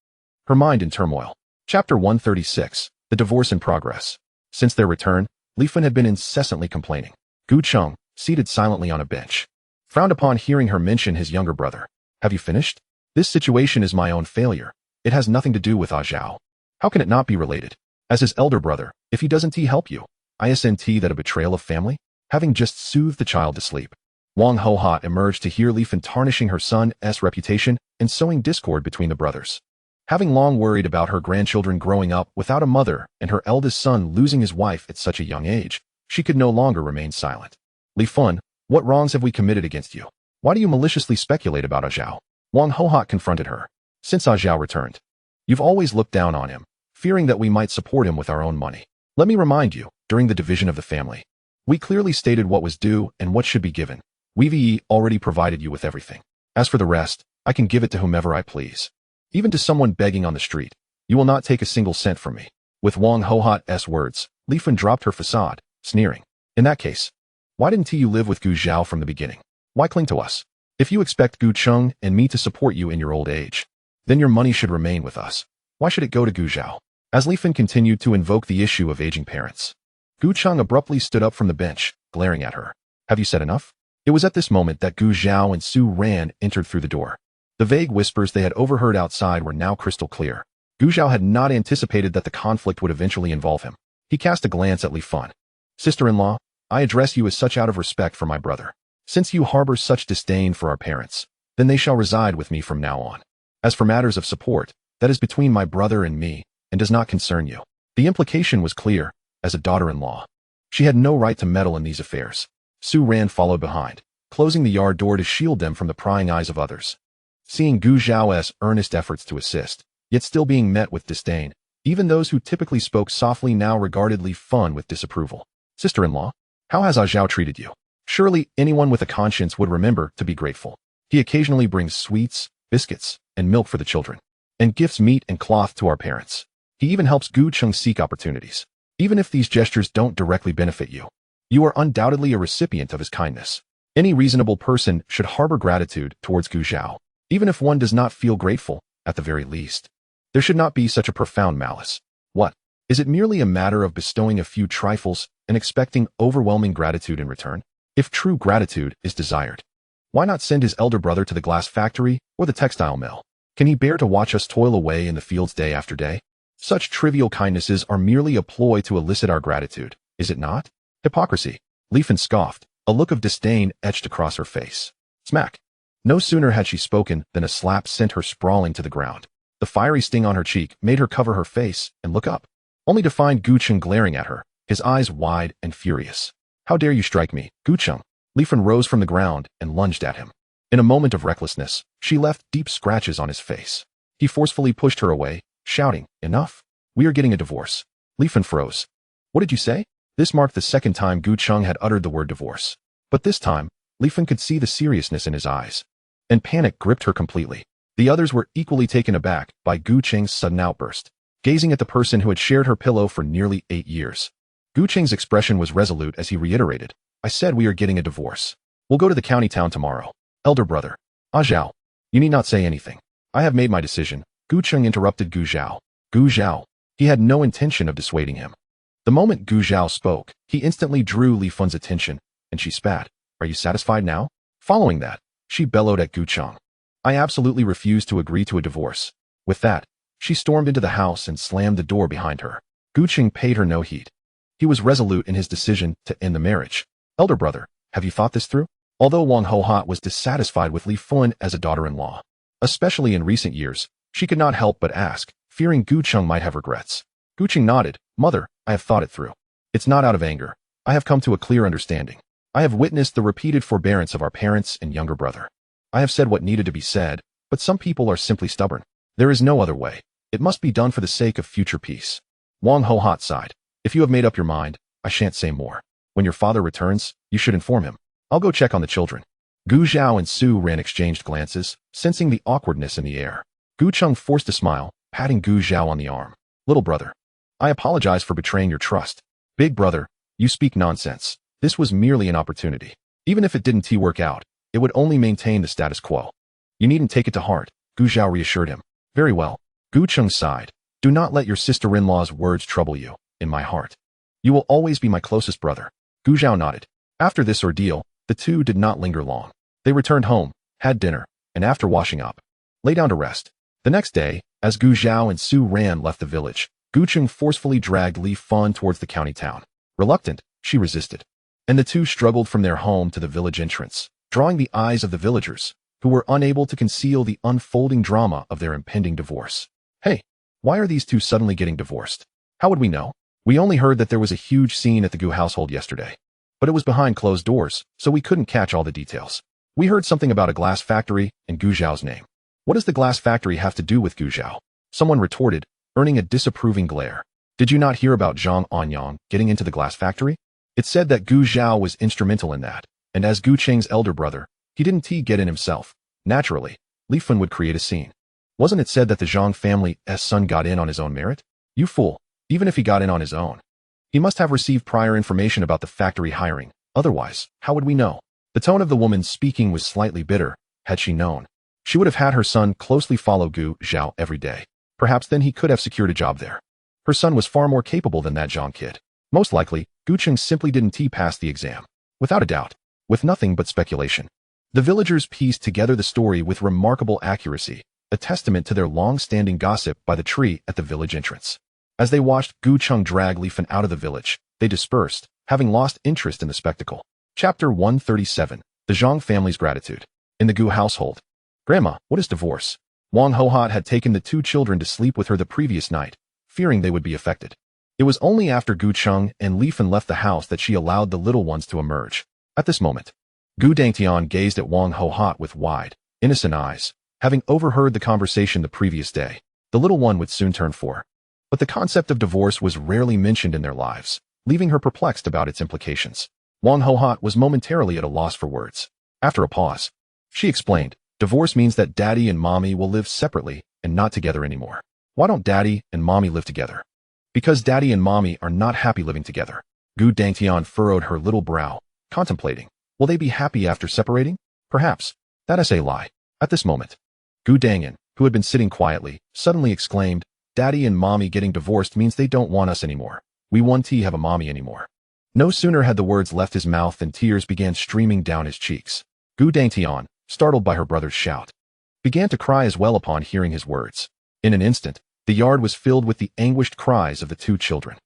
Her mind in turmoil. Chapter 136. The Divorce in Progress. Since their return, Li Fun had been incessantly complaining. Gu Cheng, seated silently on a bench, frowned upon hearing her mention his younger brother. Have you finished? This situation is my own failure. It has nothing to do with Zhao. How can it not be related? As his elder brother, if he doesn't help you, isn't that a betrayal of family? Having just soothed the child to sleep, Wang Hohot emerged to hear Li Fun tarnishing her son's reputation and sowing discord between the brothers. Having long worried about her grandchildren growing up without a mother and her eldest son losing his wife at such a young age, she could no longer remain silent. Li Fun, what wrongs have we committed against you? Why do you maliciously speculate about Zhao? Wang Hohot confronted her. Since Zhao returned, you've always looked down on him, fearing that we might support him with our own money. Let me remind you, during the division of the family, we clearly stated what was due and what should be given. We've already provided you with everything. As for the rest, I can give it to whomever I please. Even to someone begging on the street. You will not take a single cent from me. With Wang Hohot's words, Li Fun dropped her facade, sneering. In that case, why didn't you live with Gu Zhao from the beginning? Why cling to us? If you expect Gu Cheng and me to support you in your old age, then your money should remain with us. Why should it go to Gu Zhao? As Li Fun continued to invoke the issue of aging parents, Gu Cheng abruptly stood up from the bench, glaring at her. Have you said enough? It was at this moment that Gu Zhao and Su Ran entered through the door. The vague whispers they had overheard outside were now crystal clear. Gu Zhao had not anticipated that the conflict would eventually involve him. He cast a glance at Li Fun. Sister-in-law, I address you as such out of respect for my brother. Since you harbor such disdain for our parents, then they shall reside with me from now on. As for matters of support, that is between my brother and me, and does not concern you. The implication was clear. As a daughter-in-law, she had no right to meddle in these affairs. Su Ran followed behind, closing the yard door to shield them from the prying eyes of others. Seeing Gu Zhao's earnest efforts to assist, yet still being met with disdain, even those who typically spoke softly now regarded Li Fun with disapproval. Sister-in-law, how has Zhao treated you? Surely anyone with a conscience would remember to be grateful. He occasionally brings sweets, biscuits, and milk for the children, and gifts meat and cloth to our parents. He even helps Gu Cheng seek opportunities. Even if these gestures don't directly benefit you, you are undoubtedly a recipient of his kindness. Any reasonable person should harbor gratitude towards Gu Zhao, even if one does not feel grateful, at the very least. There should not be such a profound malice. What? Is it merely a matter of bestowing a few trifles and expecting overwhelming gratitude in return? If true gratitude is desired, why not send his elder brother to the glass factory or the textile mill? Can he bear to watch us toil away in the fields day after day? Such trivial kindnesses are merely a ploy to elicit our gratitude, is it not? Hypocrisy. Li Fun scoffed, a look of disdain etched across her face. Smack. No sooner had she spoken than a slap sent her sprawling to the ground. The fiery sting on her cheek made her cover her face and look up, only to find Gu Cheng glaring at her, his eyes wide and furious. How dare you strike me, Gu Cheng? Li Fun rose from the ground and lunged at him. In a moment of recklessness, she left deep scratches on his face. He forcefully pushed her away, shouting, Enough! We are getting a divorce. Li Fun froze. What did you say? This marked the second time Gu Cheng had uttered the word divorce. But this time, Li Fun could see the seriousness in his eyes, and panic gripped her completely. The others were equally taken aback by Gu Cheng's sudden outburst, gazing at the person who had shared her pillow for nearly 8 years. Gu Cheng's expression was resolute as he reiterated, I said we are getting a divorce. We'll go to the county town tomorrow. Elder brother. Zhao, you need not say anything. I have made my decision. Gu Cheng interrupted Gu Zhao. Gu Zhao. He had no intention of dissuading him. The moment Gu Zhao spoke, he instantly drew Li Fun's attention, and she spat. Are you satisfied now? Following that, she bellowed at Gu Cheng. I absolutely refuse to agree to a divorce. With that, she stormed into the house and slammed the door behind her. Gu Qing paid her no heed. He was resolute in his decision to end the marriage. Elder brother, have you thought this through? Although Wang Hohat was dissatisfied with Li Fun as a daughter-in-law, especially in recent years, she could not help but ask, fearing Gu Qing might have regrets. Gu Qing nodded. Mother, I have thought it through. It's not out of anger. I have come to a clear understanding. I have witnessed the repeated forbearance of our parents and younger brother. I have said what needed to be said, but some people are simply stubborn. There is no other way. It must be done for the sake of future peace. Wang Hohat sighed. If you have made up your mind, I shan't say more. When your father returns, you should inform him. I'll go check on the children. Gu Zhao and Su Ran exchanged glances, sensing the awkwardness in the air. Gu Cheng forced a smile, patting Gu Zhao on the arm. Little brother, I apologize for betraying your trust. Big brother, you speak nonsense. This was merely an opportunity. Even if it didn't work out, it would only maintain the status quo. You needn't take it to heart, Gu Zhao reassured him. Very well. Gu Cheng sighed. Do not let your sister-in-law's words trouble you. In my heart, you will always be my closest brother. Gu Zhao nodded. After this ordeal, the two did not linger long. They returned home, had dinner, and after washing up, lay down to rest. The next day, as Gu Zhao and Su Ran left the village, Gu Cheng forcefully dragged Li Fun towards the county town. Reluctant, she resisted, and the two struggled from their home to the village entrance, drawing the eyes of the villagers, who were unable to conceal the unfolding drama of their impending divorce. Hey, why are these two suddenly getting divorced? How would we know? We only heard that there was a huge scene at the Gu household yesterday, but it was behind closed doors, so we couldn't catch all the details. We heard something about a glass factory and Gu Zhao's name. What does the glass factory have to do with Gu Zhao? Someone retorted, earning a disapproving glare. Did you not hear about Zhang Anyang getting into the glass factory? It said that Gu Zhao was instrumental in that, and as Gu Qing's elder brother, he didn't get in himself. Naturally, Li Fun would create a scene. Wasn't it said that the Zhang family's son got in on his own merit? You fool. Even if he got in on his own, he must have received prior information about the factory hiring. Otherwise, how would we know? The tone of the woman speaking was slightly bitter. Had she known, she would have had her son closely follow Gu Zhao every day. Perhaps then he could have secured a job there. Her son was far more capable than that Zhang kid. Most likely, Gu Cheng simply didn't pass the exam. Without a doubt. With nothing but speculation. The villagers pieced together the story with remarkable accuracy, a testament to their long-standing gossip by the tree at the village entrance. As they watched Gu Cheng drag Li Fun out of the village, they dispersed, having lost interest in the spectacle. Chapter 137. The Zhang family's gratitude. In the Gu household. Grandma, what is divorce? Wang Hohat had taken the two children to sleep with her the previous night, fearing they would be affected. It was only after Gu Cheng and Li Fun left the house that she allowed the little ones to emerge. At this moment, Gu Dangtian gazed at Wang Hohat with wide, innocent eyes. Having overheard the conversation the previous day, the little one would soon turn 4. But the concept of divorce was rarely mentioned in their lives, leaving her perplexed about its implications. Wang Hohat was momentarily at a loss for words. After a pause, she explained, divorce means that daddy and mommy will live separately and not together anymore. Why don't daddy and mommy live together? Because daddy and mommy are not happy living together. Gu Dangtian furrowed her little brow, contemplating. Will they be happy after separating? Perhaps. That is a lie. At this moment, Gu Dangan, who had been sitting quietly, suddenly exclaimed, Daddy and mommy getting divorced means they don't want us anymore. We won't have a mommy anymore. No sooner had the words left his mouth than tears began streaming down his cheeks. Gu Dangtian, startled by her brother's shout, began to cry as well upon hearing his words. In an instant, the yard was filled with the anguished cries of the two children.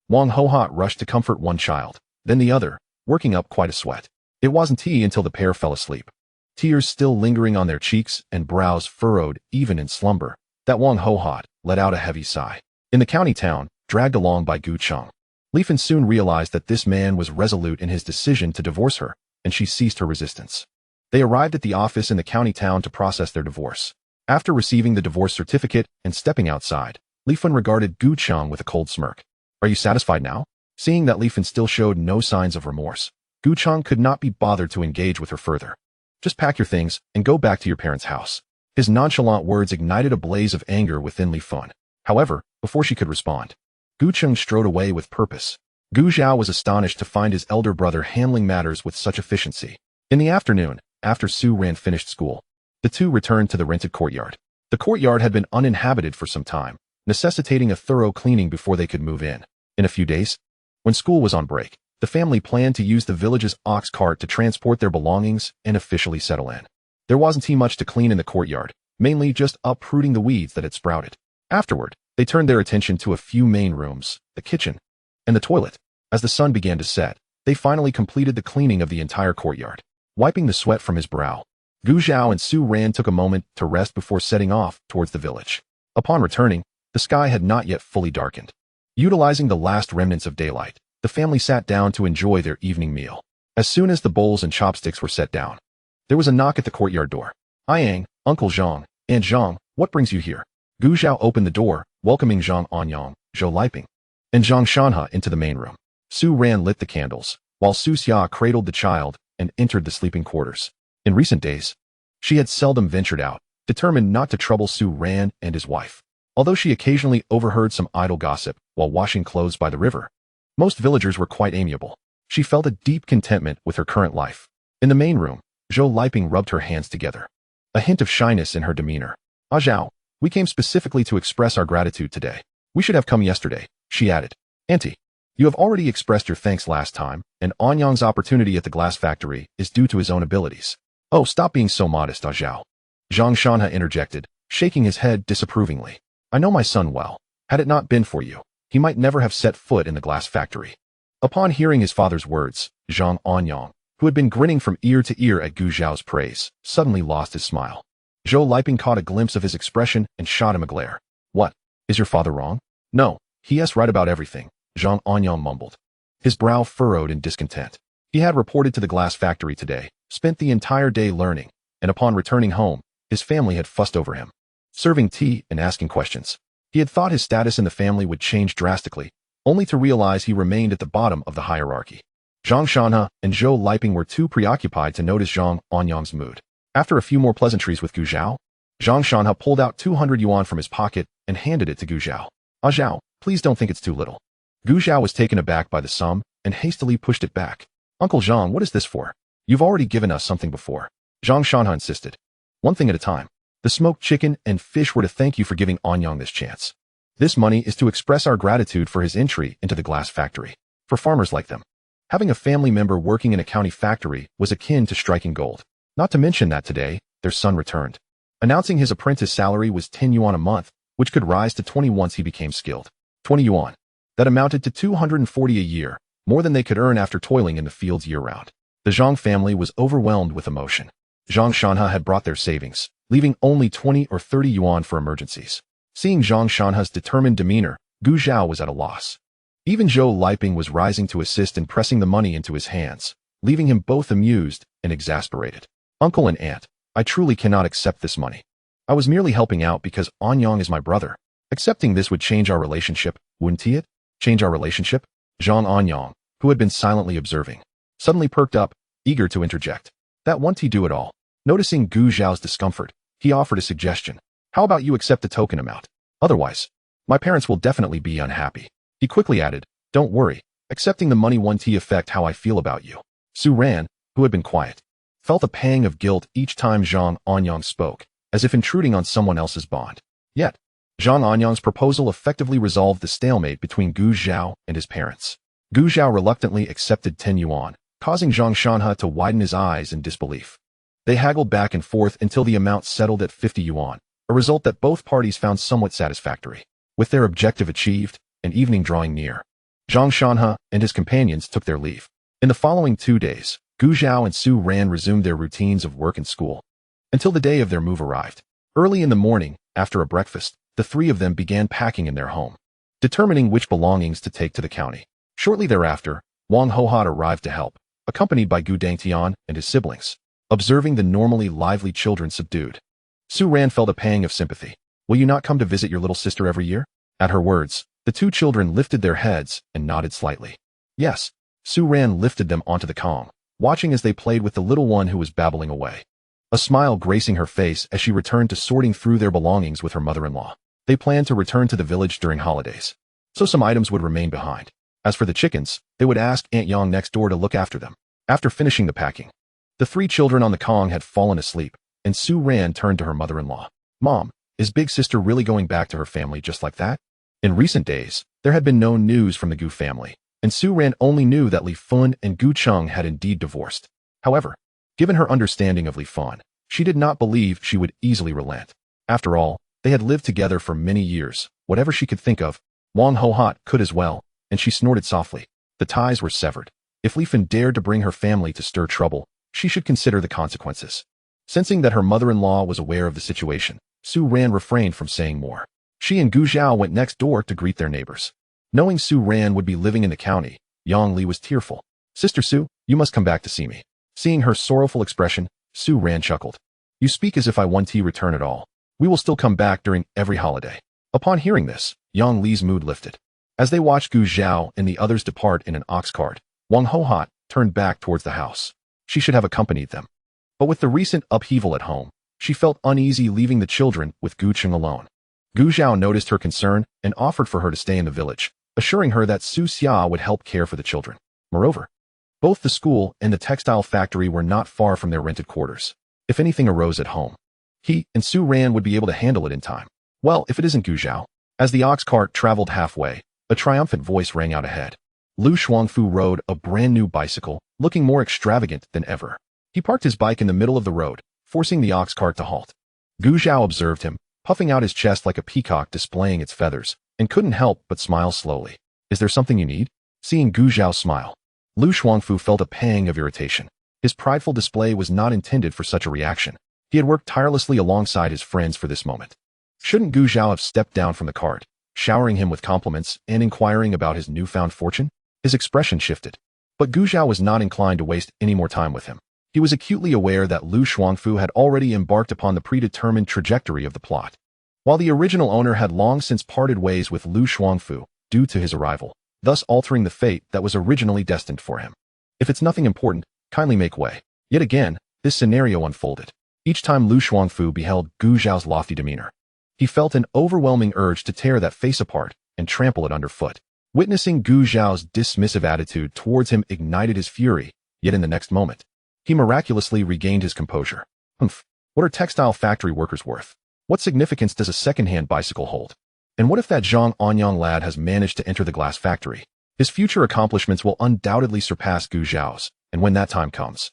Wang Hohat rushed to comfort one child, then the other, working up quite a sweat. It wasn't until the pair fell asleep, tears still lingering on their cheeks and brows furrowed even in slumber, that Wang Hohat let out a heavy sigh. In the county town, dragged along by Gu Cheng, Li Fun soon realized that this man was resolute in his decision to divorce her, and she ceased her resistance. They arrived at the office in the county town to process their divorce. After receiving the divorce certificate and stepping outside, Li Fun regarded Gu Cheng with a cold smirk. Are you satisfied now? Seeing that Li Fun still showed no signs of remorse, Gu Cheng could not be bothered to engage with her further. Just pack your things and go back to your parents' house. His nonchalant words ignited a blaze of anger within Li Fun. However, before she could respond, Gu Cheng strode away with purpose. Gu Zhao was astonished to find his elder brother handling matters with such efficiency. In the afternoon, after Su Ran finished school, the two returned to the rented courtyard. The courtyard had been uninhabited for some time, necessitating a thorough cleaning before they could move in. In a few days, when school was on break, the family planned to use the village's ox cart to transport their belongings and officially settle in. There wasn't much to clean in the courtyard, mainly just uprooting the weeds that had sprouted. Afterward, they turned their attention to a few main rooms, the kitchen, and the toilet. As the sun began to set, they finally completed the cleaning of the entire courtyard. Wiping the sweat from his brow, Gu Zhao and Su Ran took a moment to rest before setting off towards the village. Upon returning, the sky had not yet fully darkened. Utilizing the last remnants of daylight, the family sat down to enjoy their evening meal. As soon as the bowls and chopsticks were set down, there was a knock at the courtyard door. "Ayang, Uncle Zhang, Aunt Zhang, what brings you here?" Gu Zhao opened the door, welcoming Zhang Anyang, Zhou Liping, and Zhang Shanha into the main room. Su Ran lit the candles, while Su Xia cradled the child and entered the sleeping quarters. In recent days, she had seldom ventured out, determined not to trouble Su Ran and his wife. Although she occasionally overheard some idle gossip while washing clothes by the river, most villagers were quite amiable. She felt a deep contentment with her current life. In the main room, Zhou Liping rubbed her hands together, a hint of shyness in her demeanor. "Ah Zhao, we came specifically to express our gratitude today. We should have come yesterday," she added. "Auntie, you have already expressed your thanks last time, and Anyang's opportunity at the glass factory is due to his own abilities." "Oh, stop being so modest, Ah Zhao," Zhang Shanha interjected, shaking his head disapprovingly. "I know my son well. Had it not been for you, he might never have set foot in the glass factory." Upon hearing his father's words, Zhang Anyang, who had been grinning from ear to ear at Gu Zhao's praise, suddenly lost his smile. Zhou Liping caught a glimpse of his expression and shot him a glare. "What? Is your father wrong?" "No, he is right about everything," Zhang Anyang mumbled, his brow furrowed in discontent. He had reported to the glass factory today, spent the entire day learning, and upon returning home, his family had fussed over him, serving tea and asking questions. He had thought his status in the family would change drastically, only to realize he remained at the bottom of the hierarchy. Zhang Shanha and Zhou Liping were too preoccupied to notice Zhang Anyang's mood. After a few more pleasantries with Gu Zhao, Zhang Shanha pulled out 200 yuan from his pocket and handed it to Gu Zhao. "Ah Zhao, please don't think it's too little." Gu Zhao was taken aback by the sum and hastily pushed it back. "Uncle Zhang, what is this for? You've already given us something before," Zhang Shanha insisted. "One thing at a time. The smoked chicken and fish were to thank you for giving Anyang this chance. This money is to express our gratitude for his entry into the glass factory. For farmers like them, having a family member working in a county factory was akin to striking gold. Not to mention that today, their son returned, announcing his apprentice salary was 10 yuan a month, which could rise to 20 once he became skilled. 20 yuan. That amounted to 240 a year, more than they could earn after toiling in the fields year-round. The Zhang family was overwhelmed with emotion. Zhang Shanha had brought their savings, leaving only 20 or 30 yuan for emergencies. Seeing Zhang Shanha's determined demeanor, Gu Zhao was at a loss. Even Zhou Liping was rising to assist in pressing the money into his hands, leaving him both amused and exasperated. "Uncle and aunt, I truly cannot accept this money. I was merely helping out because Anyang is my brother. Accepting this would change our relationship, wouldn't it? Change our relationship?" Zhang Anyang, who had been silently observing, suddenly perked up, eager to interject. "That won't he do at all?" Noticing Gu Zhao's discomfort, he offered a suggestion. "How about you accept the token amount? Otherwise, my parents will definitely be unhappy." He quickly added, "Don't worry, accepting the money won't affect how I feel about you." Su Ran, who had been quiet, felt a pang of guilt each time Zhang Anyang spoke, as if intruding on someone else's bond. Yet, Zhang Anyang's proposal effectively resolved the stalemate between Gu Zhao and his parents. Gu Zhao reluctantly accepted 10 yuan, causing Zhang Shanha to widen his eyes in disbelief. They haggled back and forth until the amount settled at 50 yuan, a result that both parties found somewhat satisfactory. With their objective achieved, and evening drawing near, Zhang Shanha and his companions took their leave. In the following 2 days, Gu Zhao and Su Ran resumed their routines of work and school, until the day of their move arrived. Early in the morning, after a breakfast, the three of them began packing in their home, determining which belongings to take to the county. Shortly thereafter, Wang Hohot arrived to help, accompanied by Gu Dangtian and his siblings. Observing the normally lively children subdued, Su Ran felt a pang of sympathy. "Will you not come to visit your little sister every year?" At her words, the two children lifted their heads and nodded slightly. Yes, Su Ran lifted them onto the Kong, watching as they played with the little one who was babbling away, a smile gracing her face as she returned to sorting through their belongings with her mother-in-law. They planned to return to the village during holidays, so some items would remain behind. As for the chickens, they would ask Aunt Yang next door to look after them. After finishing the packing, the three children on the Kong had fallen asleep, and Su Ran turned to her mother-in-law. "Mom, is big sister really going back to her family just like that?" In recent days, there had been no news from the Gu family, and Su Ran only knew that Li Fun and Gu Cheng had indeed divorced. However, given her understanding of Li Fun, she did not believe she would easily relent. After all, they had lived together for many years. Whatever she could think of, Wang Hohat could as well, and she snorted softly. The ties were severed. If Li Fan dared to bring her family to stir trouble, she should consider the consequences. Sensing that her mother-in-law was aware of the situation, Su Ran refrained from saying more. She and Gu Zhao went next door to greet their neighbors. Knowing Su Ran would be living in the county, Yang Li was tearful. "Sister Su, you must come back to see me." Seeing her sorrowful expression, Su Ran chuckled. "You speak as if I want to return at all. We will still come back during every holiday." Upon hearing this, Yang Li's mood lifted. As they watched Gu Zhao and the others depart in an ox cart, Wang Hohat turned back towards the house. She should have accompanied them. But with the recent upheaval at home, she felt uneasy leaving the children with Gu Cheng alone. Gu Zhao noticed her concern and offered for her to stay in the village, assuring her that Su Xia would help care for the children. Moreover, both the school and the textile factory were not far from their rented quarters. If anything arose at home, he and Su Ran would be able to handle it in time. Well, if it isn't Gu Zhao. As the ox cart traveled halfway, a triumphant voice rang out ahead. Lu Shuangfu rode a brand new bicycle, looking more extravagant than ever. He parked his bike in the middle of the road, forcing the ox cart to halt. Gu Zhao observed him, puffing out his chest like a peacock displaying its feathers, and couldn't help but smile slowly. "Is there something you need?" Seeing Gu Zhao smile, Lu Shuangfu felt a pang of irritation. His prideful display was not intended for such a reaction. He had worked tirelessly alongside his friends for this moment. Shouldn't Gu Zhao have stepped down from the cart, showering him with compliments and inquiring about his newfound fortune? His expression shifted. But Gu Zhao was not inclined to waste any more time with him. He was acutely aware that Lu Shuangfu had already embarked upon the predetermined trajectory of the plot. While the original owner had long since parted ways with Lu Shuangfu due to his arrival, thus altering the fate that was originally destined for him. "If it's nothing important, kindly make way." Yet again, this scenario unfolded. Each time Lu Shuangfu beheld Gu Zhao's lofty demeanor, he felt an overwhelming urge to tear that face apart and trample it underfoot. Witnessing Gu Zhao's dismissive attitude towards him ignited his fury, yet in the next moment, he miraculously regained his composure. What are textile factory workers worth? What significance does a second-hand bicycle hold? And what if that Zhang Anyang lad has managed to enter the glass factory? His future accomplishments will undoubtedly surpass Gu Zhao's, and when that time comes,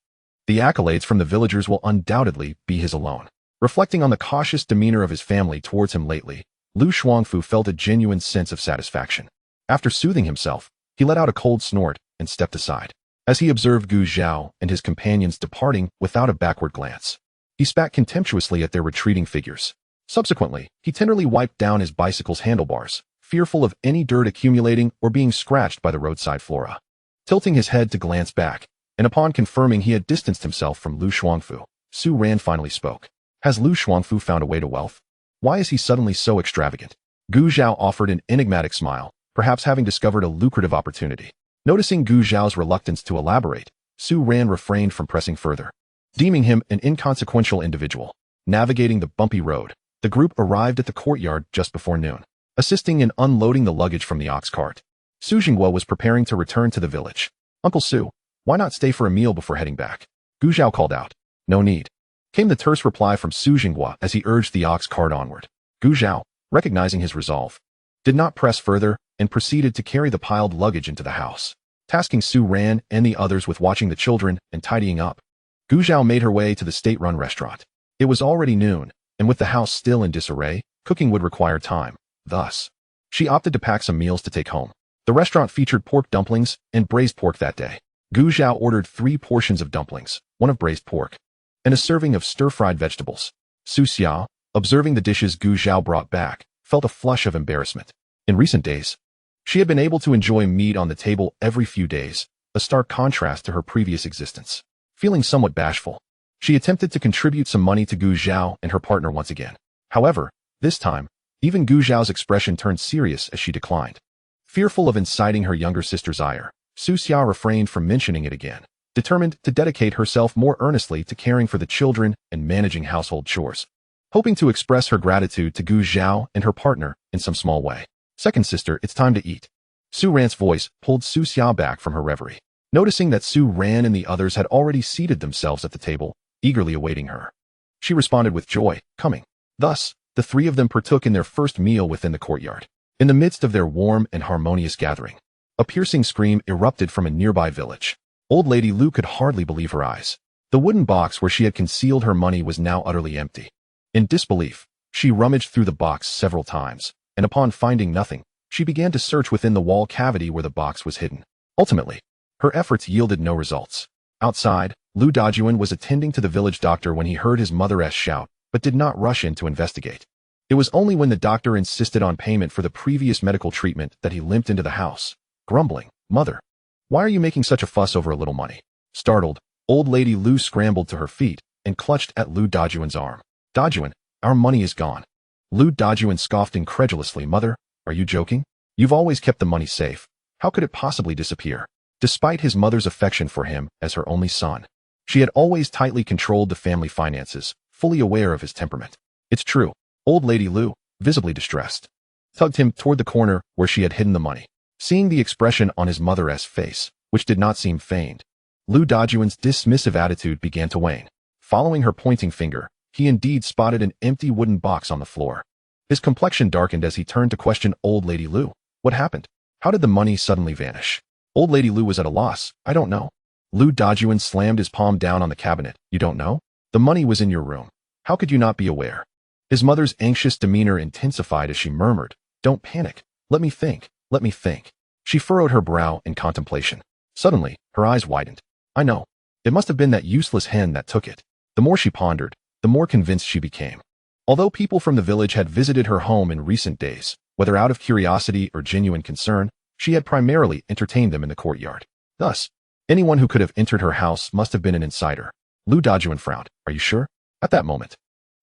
the accolades from the villagers will undoubtedly be his alone. Reflecting on the cautious demeanor of his family towards him lately, Lu Shuangfu felt a genuine sense of satisfaction. After soothing himself, he let out a cold snort and stepped aside. As he observed Gu Zhao and his companions departing without a backward glance, he spat contemptuously at their retreating figures. Subsequently, he tenderly wiped down his bicycle's handlebars, fearful of any dirt accumulating or being scratched by the roadside flora. Tilting his head to glance back, and upon confirming he had distanced himself from Lu Shuangfu, Su Ran finally spoke. "Has Lu Shuangfu found a way to wealth? Why is he suddenly so extravagant?" Gu Zhao offered an enigmatic smile, perhaps having discovered a lucrative opportunity. Noticing Gu Zhao's reluctance to elaborate, Su Ran refrained from pressing further. Deeming him an inconsequential individual, navigating the bumpy road, the group arrived at the courtyard just before noon. Assisting in unloading the luggage from the ox cart, Su Jingguo was preparing to return to the village. "Uncle Su, why not stay for a meal before heading back?" Gu Zhao called out. "No need," came the terse reply from Su Jingguo as he urged the ox cart onward. Gu Zhao, recognizing his resolve, did not press further and proceeded to carry the piled luggage into the house. Tasking Su Ran and the others with watching the children and tidying up, Gu Zhao made her way to the state-run restaurant. It was already noon, and with the house still in disarray, cooking would require time. Thus, she opted to pack some meals to take home. The restaurant featured pork dumplings and braised pork that day. Gu Zhao ordered 3 portions of dumplings, 1 of braised pork, and a serving of stir-fried vegetables. Su Xia, observing the dishes Gu Zhao brought back, felt a flush of embarrassment. In recent days, she had been able to enjoy meat on the table every few days, a stark contrast to her previous existence. Feeling somewhat bashful, she attempted to contribute some money to Gu Zhao and her partner once again. However, this time, even Gu Zhao's expression turned serious as she declined. Fearful of inciting her younger sister's ire, Su Xia refrained from mentioning it again, determined to dedicate herself more earnestly to caring for the children and managing household chores, hoping to express her gratitude to Gu Zhao and her partner in some small way. "Second sister, it's time to eat." Su Ran's voice pulled Su Xia back from her reverie. Noticing that Su Ran and the others had already seated themselves at the table, eagerly awaiting her, she responded with joy, coming. Thus, the 3 of them partook in their first meal within the courtyard. In the midst of their warm and harmonious gathering, a piercing scream erupted from a nearby village. Old Lady Lu could hardly believe her eyes. The wooden box where she had concealed her money was now utterly empty. In disbelief, She rummaged through the box several times, and upon finding nothing, she began to search within the wall cavity where the box was hidden. Ultimately, her efforts yielded no results. Outside, Lu Dajuan was attending to the village doctor when he heard his mother shout, but did not rush in to investigate. It was only when the doctor insisted on payment for the previous medical treatment that he limped into the house, grumbling, "Mother, why are you making such a fuss over a little money?" Startled, old lady Lu scrambled to her feet and clutched at Lu Dajuan's arm. "Dajuan, our money is gone." Lu Dajuan scoffed incredulously. "Mother, are you joking? You've always kept the money safe. How could it possibly disappear?" Despite his mother's affection for him as her only son, she had always tightly controlled the family finances, fully aware of his temperament. "It's true." Old lady Lu, visibly distressed, tugged him toward the corner where she had hidden the money. Seeing the expression on his mother's face, which did not seem feigned, Lu Dajuan's dismissive attitude began to wane. Following her pointing finger, he indeed spotted an empty wooden box on the floor. His complexion darkened as he turned to question old lady Lu. "What happened? How did the money suddenly vanish?" Old lady Lu was at a loss. "I don't know." Lu Dajuan slammed his palm down on the cabinet. "You don't know? The money was in your room. How could you not be aware?" His mother's anxious demeanor intensified as she murmured, "Don't panic. Let me think. Let me think." She furrowed her brow in contemplation. Suddenly, her eyes widened. "I know. It must have been that useless hen that took it." The more she pondered, the more convinced she became. Although people from the village had visited her home in recent days, whether out of curiosity or genuine concern, she had primarily entertained them in the courtyard. Thus, anyone who could have entered her house must have been an insider. Lu Dajuan frowned. "Are you sure?" At that moment,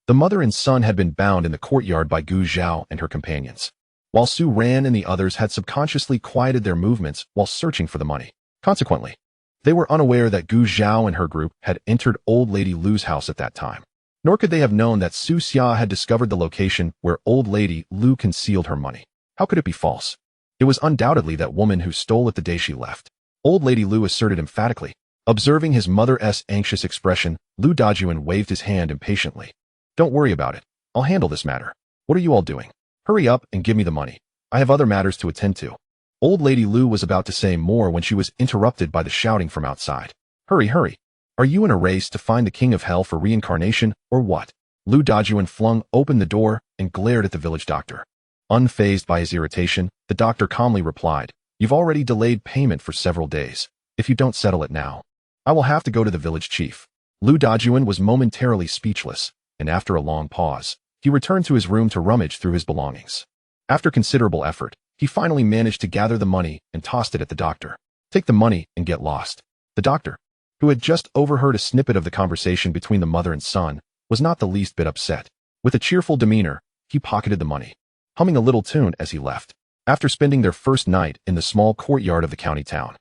the mother and son had been bound in the courtyard by Gu Zhao and her companions, while Su Ran and the others had subconsciously quieted their movements while searching for the money. Consequently, they were unaware that Gu Zhao and her group had entered old lady Lu's house at that time. Nor could they have known that Su Xia had discovered the location where old lady Lu concealed her money. How could it be false? It was undoubtedly that woman who stole it the day she left. Old lady Lu asserted emphatically. Observing his mother's anxious expression, Lu Dajuan waved his hand impatiently. "Don't worry about it. I'll handle this matter. What are you all doing? Hurry up and give me the money. I have other matters to attend to." Old lady Lu was about to say more when she was interrupted by the shouting from outside. "Hurry, hurry. Are you in a race to find the king of hell for reincarnation, or what?" Lu Dajuan flung open the door and glared at the village doctor. Unfazed by his irritation, the doctor calmly replied, "You've already delayed payment for several days. If you don't settle it now, I will have to go to the village chief." Lu Dajuan was momentarily speechless, and after a long pause, he returned to his room to rummage through his belongings. After considerable effort, he finally managed to gather the money and tossed it at the doctor. "Take the money and get lost." The doctor, who had just overheard a snippet of the conversation between the mother and son, was not the least bit upset. With a cheerful demeanor, he pocketed the money, humming a little tune as he left. After spending their first night in the small courtyard of the county town,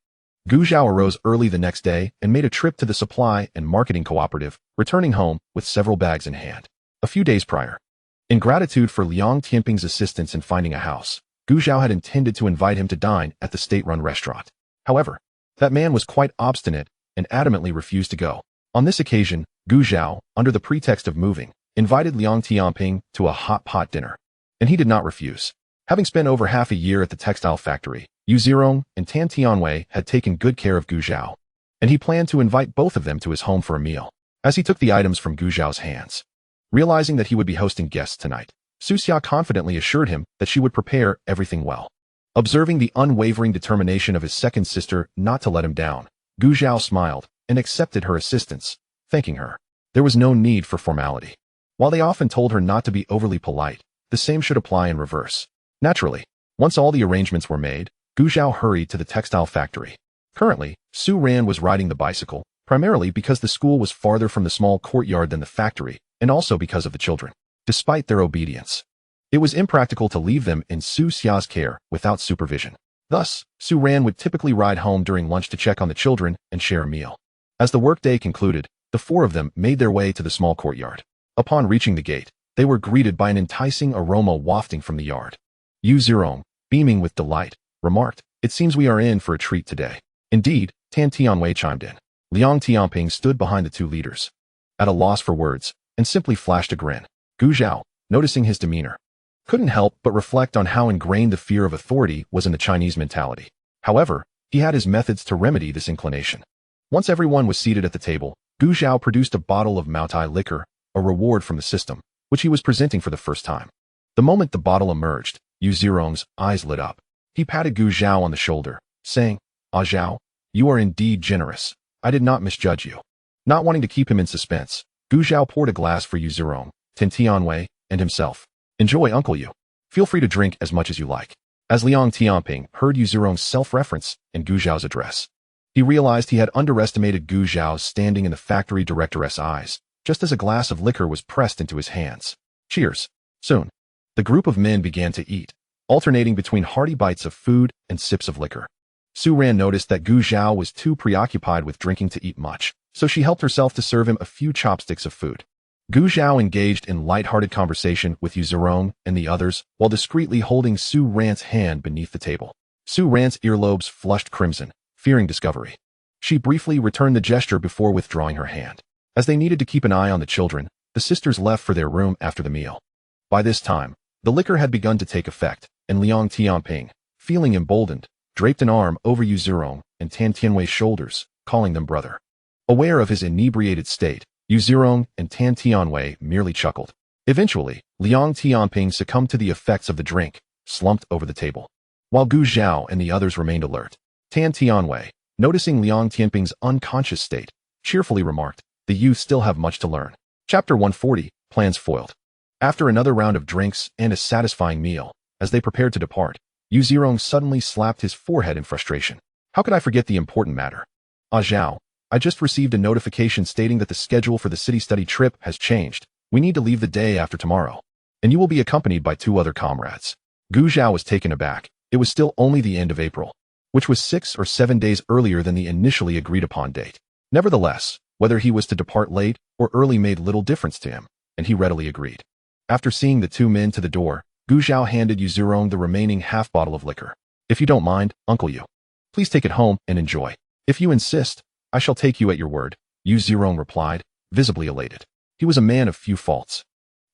Gu Zhao arose early the next day and made a trip to the supply and marketing cooperative, returning home with several bags in hand. A few days prior, in gratitude for Liang Tianping's assistance in finding a house, Gu Zhao had intended to invite him to dine at the state-run restaurant. However, that man was quite obstinate and adamantly refused to go. On this occasion, Gu Zhao, under the pretext of moving, invited Liang Tianping to a hot pot dinner, and he did not refuse. Having spent over half a year at the textile factory, Yu Zirong and Tan Tianwei had taken good care of Gu Zhao, and he planned to invite both of them to his home for a meal. As he took the items from Gu Zhao's hands, realizing that he would be hosting guests tonight, Su Xia confidently assured him that she would prepare everything well. Observing the unwavering determination of his second sister not to let him down, Gu Zhao smiled and accepted her assistance, thanking her. There was no need for formality. While they often told her not to be overly polite, the same should apply in reverse. Naturally, once all the arrangements were made, Gu Zhao hurried to the textile factory. Currently, Su Ran was riding the bicycle, primarily because the school was farther from the small courtyard than the factory, and also because of the children. Despite their obedience, it was impractical to leave them in Su Xia's care without supervision. Thus, Su Ran would typically ride home during lunch to check on the children and share a meal. As the workday concluded, the four of them made their way to the small courtyard. Upon reaching the gate, they were greeted by an enticing aroma wafting from the yard. Yu Zirong, beaming with delight, remarked, "It seems we are in for a treat today." Indeed, Tan Tianwei chimed in. Liang Tianping stood behind the two leaders, at a loss for words, and simply flashed a grin. Gu Zhao, noticing his demeanor, couldn't help but reflect on how ingrained the fear of authority was in the Chinese mentality. However, he had his methods to remedy this inclination. Once everyone was seated at the table, Gu Zhao produced a bottle of Maotai liquor, a reward from the system, which he was presenting for the first time. The moment the bottle emerged, Yu Zirong's eyes lit up. He patted Gu Zhao on the shoulder, saying, "Ah Zhao, you are indeed generous. I did not misjudge you." Not wanting to keep him in suspense, Gu Zhao poured a glass for Yu Zirong, Tin Tianwei, and himself. "Enjoy, Uncle Yu. Feel free to drink as much as you like." As Liang Tianping heard Yu Zirong's self-reference in Gu Zhao's address, he realized he had underestimated Gu Zhao's standing in the factory directoress' eyes, just as a glass of liquor was pressed into his hands. Cheers. Soon, the group of men began to eat, alternating between hearty bites of food and sips of liquor. Su Ran noticed that Gu Zhao was too preoccupied with drinking to eat much, so she helped herself to serve him a few chopsticks of food. Gu Zhao engaged in light-hearted conversation with Yu Zirong and the others while discreetly holding Su Ran's hand beneath the table. Su Ran's earlobes flushed crimson, fearing discovery. She briefly returned the gesture before withdrawing her hand. As they needed to keep an eye on the children, the sisters left for their room after the meal. By this time, the liquor had begun to take effect, and Liang Tianping, feeling emboldened, draped an arm over Yu Zirong and Tan Tianwei's shoulders, calling them brother. Aware of his inebriated state, Yu Zirong and Tan Tianwei merely chuckled. Eventually, Liang Tianping succumbed to the effects of the drink, slumped over the table. While Gu Zhao and the others remained alert, Tan Tianwei, noticing Liang Tianping's unconscious state, cheerfully remarked, "The youth still have much to learn." Chapter 140, Plans Foiled. After another round of drinks and a satisfying meal, as they prepared to depart, Yu Zirong suddenly slapped his forehead in frustration. "How could I forget the important matter? Ah Zhao, I just received a notification stating that the schedule for the city study trip has changed. We need to leave the day after tomorrow. And you will be accompanied by 2 other comrades." Gu Zhao was taken aback. It was still only the end of April, which was 6 or 7 days earlier than the initially agreed upon date. Nevertheless, whether he was to depart late or early made little difference to him, and he readily agreed. After seeing the 2 men to the door, Gu Zhao handed Yu Zirong the remaining half bottle of liquor. "If you don't mind, Uncle Yu, please take it home and enjoy. If you insist, I shall take you at your word," Yu Zirong replied, visibly elated. He was a man of few faults.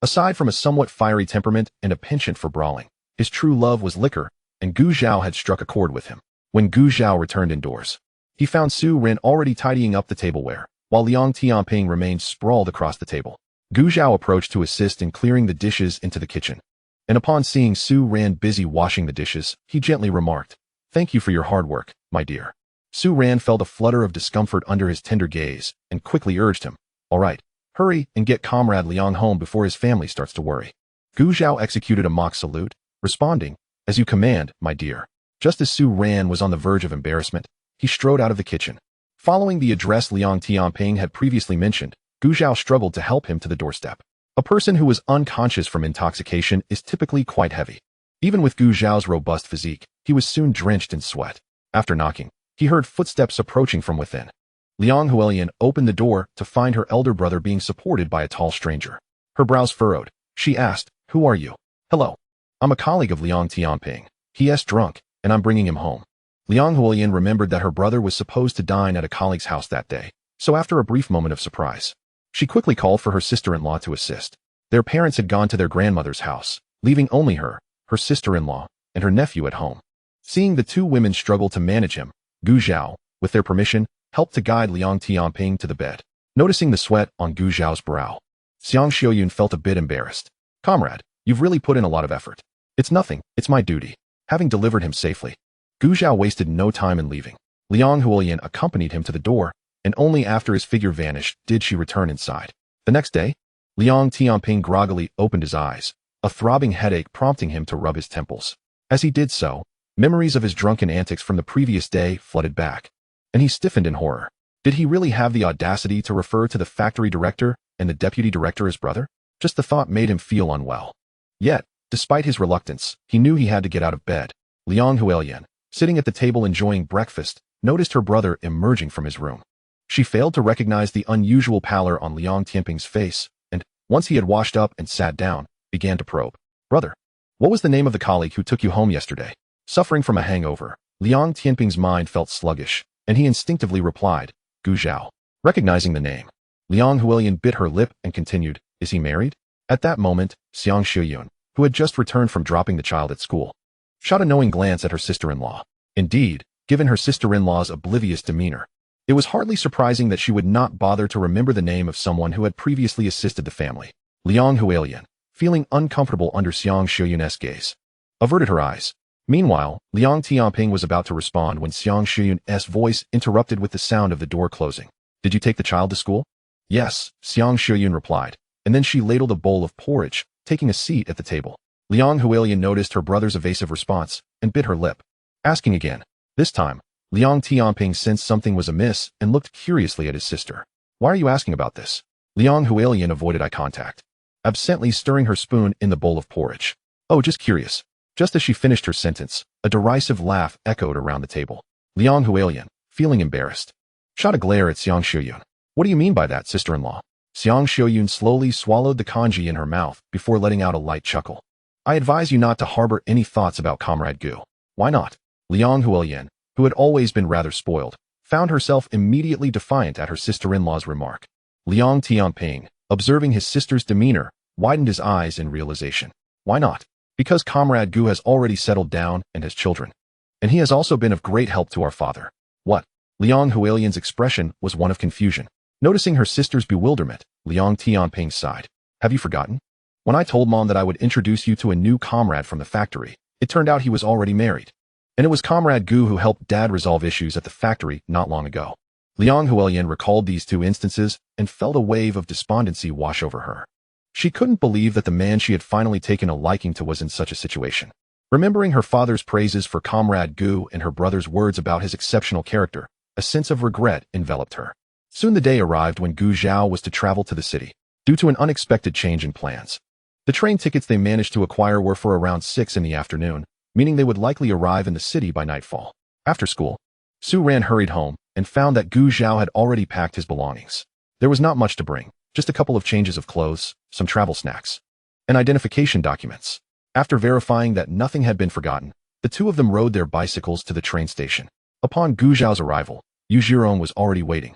Aside from a somewhat fiery temperament and a penchant for brawling, his true love was liquor, and Gu Zhao had struck a chord with him. When Gu Zhao returned indoors, he found Su Ran already tidying up the tableware, while Liang Tianping remained sprawled across the table. Gu Zhao approached to assist in clearing the dishes into the kitchen, and upon seeing Su Ran busy washing the dishes, he gently remarked, "Thank you for your hard work, my dear." Su Ran felt a flutter of discomfort under his tender gaze and quickly urged him, "All right, hurry and get Comrade Liang home before his family starts to worry." Gu Zhao executed a mock salute, responding, "As you command, my dear." Just as Su Ran was on the verge of embarrassment, he strode out of the kitchen. Following the address Liang Tianping had previously mentioned, Gu Zhao struggled to help him to the doorstep. A person who was unconscious from intoxication is typically quite heavy. Even with Gu Zhao's robust physique, he was soon drenched in sweat. After knocking, he heard footsteps approaching from within. Liang Huelian opened the door to find her elder brother being supported by a tall stranger. Her brows furrowed. She asked, "Who are you?" "Hello. I'm a colleague of Liang Tianping. He's drunk, and I'm bringing him home." Liang Huelian remembered that her brother was supposed to dine at a colleague's house that day, so after a brief moment of surprise, she quickly called for her sister-in-law to assist. Their parents had gone to their grandmother's house, leaving only her sister-in-law, and her nephew at home. Seeing the 2 women struggle to manage him, Gu Zhao, with their permission, helped to guide Liang Tianping to the bed. Noticing the sweat on Gu Zhao's brow, Xiang Xiaoyun felt a bit embarrassed. "Comrade, you've really put in a lot of effort." "It's nothing, it's my duty." Having delivered him safely, Gu Zhao wasted no time in leaving. Liang Huolian accompanied him to the door, and only after his figure vanished did she return inside. The next day, Liang Tianping groggily opened his eyes, a throbbing headache prompting him to rub his temples. As he did so, memories of his drunken antics from the previous day flooded back, and he stiffened in horror. Did he really have the audacity to refer to the factory director and the deputy director as brother? Just the thought made him feel unwell. Yet, despite his reluctance, he knew he had to get out of bed. Liang Huelian, sitting at the table enjoying breakfast, noticed her brother emerging from his room. She failed to recognize the unusual pallor on Liang Tianping's face, and, once he had washed up and sat down, began to probe. "Brother, what was the name of the colleague who took you home yesterday?" Suffering from a hangover, Liang Tianping's mind felt sluggish, and he instinctively replied, "Gu Zhao." Recognizing the name, Liang Huelian bit her lip and continued, "Is he married?" At that moment, Xiang Shiyun, who had just returned from dropping the child at school, shot a knowing glance at her sister-in-law. Indeed, given her sister-in-law's oblivious demeanor, it was hardly surprising that she would not bother to remember the name of someone who had previously assisted the family. Liang Hualien, feeling uncomfortable under Xiang Shuyun's gaze, averted her eyes. Meanwhile, Liang Tianping was about to respond when Xiang Shuyun's voice interrupted with the sound of the door closing. Did you take the child to school? Yes, Xiang Shuyun replied, and then she ladled a bowl of porridge, taking a seat at the table. Liang Hualien noticed her brother's evasive response and bit her lip. Asking again. This time, Liang Tianping sensed something was amiss and looked curiously at his sister. Why are you asking about this? Liang Hualien avoided eye contact, absently stirring her spoon in the bowl of porridge. Oh, just curious. Just as she finished her sentence, a derisive laugh echoed around the table. Liang Hualien, feeling embarrassed, shot a glare at Xiang Shuyun. What do you mean by that, sister-in-law? Xiang Shuyun slowly swallowed the kanji in her mouth before letting out a light chuckle. I advise you not to harbor any thoughts about Comrade Gu. Why not? Liang Hualien, who had always been rather spoiled, found herself immediately defiant at her sister-in-law's remark. Liang Tianping, observing his sister's demeanor, widened his eyes in realization. Why not? Because Comrade Gu has already settled down and has children. And he has also been of great help to our father. What? Liang Hualien's expression was one of confusion. Noticing her sister's bewilderment, Liang Tianping sighed. Have you forgotten? When I told Mom that I would introduce you to a new comrade from the factory, it turned out he was already married. And it was Comrade Gu who helped Dad resolve issues at the factory not long ago. Liang Hualien recalled these two instances and felt a wave of despondency wash over her. She couldn't believe that the man she had finally taken a liking to was in such a situation. Remembering her father's praises for Comrade Gu and her brother's words about his exceptional character, a sense of regret enveloped her. Soon the day arrived when Gu Zhao was to travel to the city, due to an unexpected change in plans. The train tickets they managed to acquire were for around 6 in the afternoon, meaning they would likely arrive in the city by nightfall. After school, Su Ran hurried home and found that Gu Zhao had already packed his belongings. There was not much to bring, just a couple of changes of clothes, some travel snacks, and identification documents. After verifying that nothing had been forgotten, the two of them rode their bicycles to the train station. Upon Gu Zhao's arrival, Yu Zhirong was already waiting,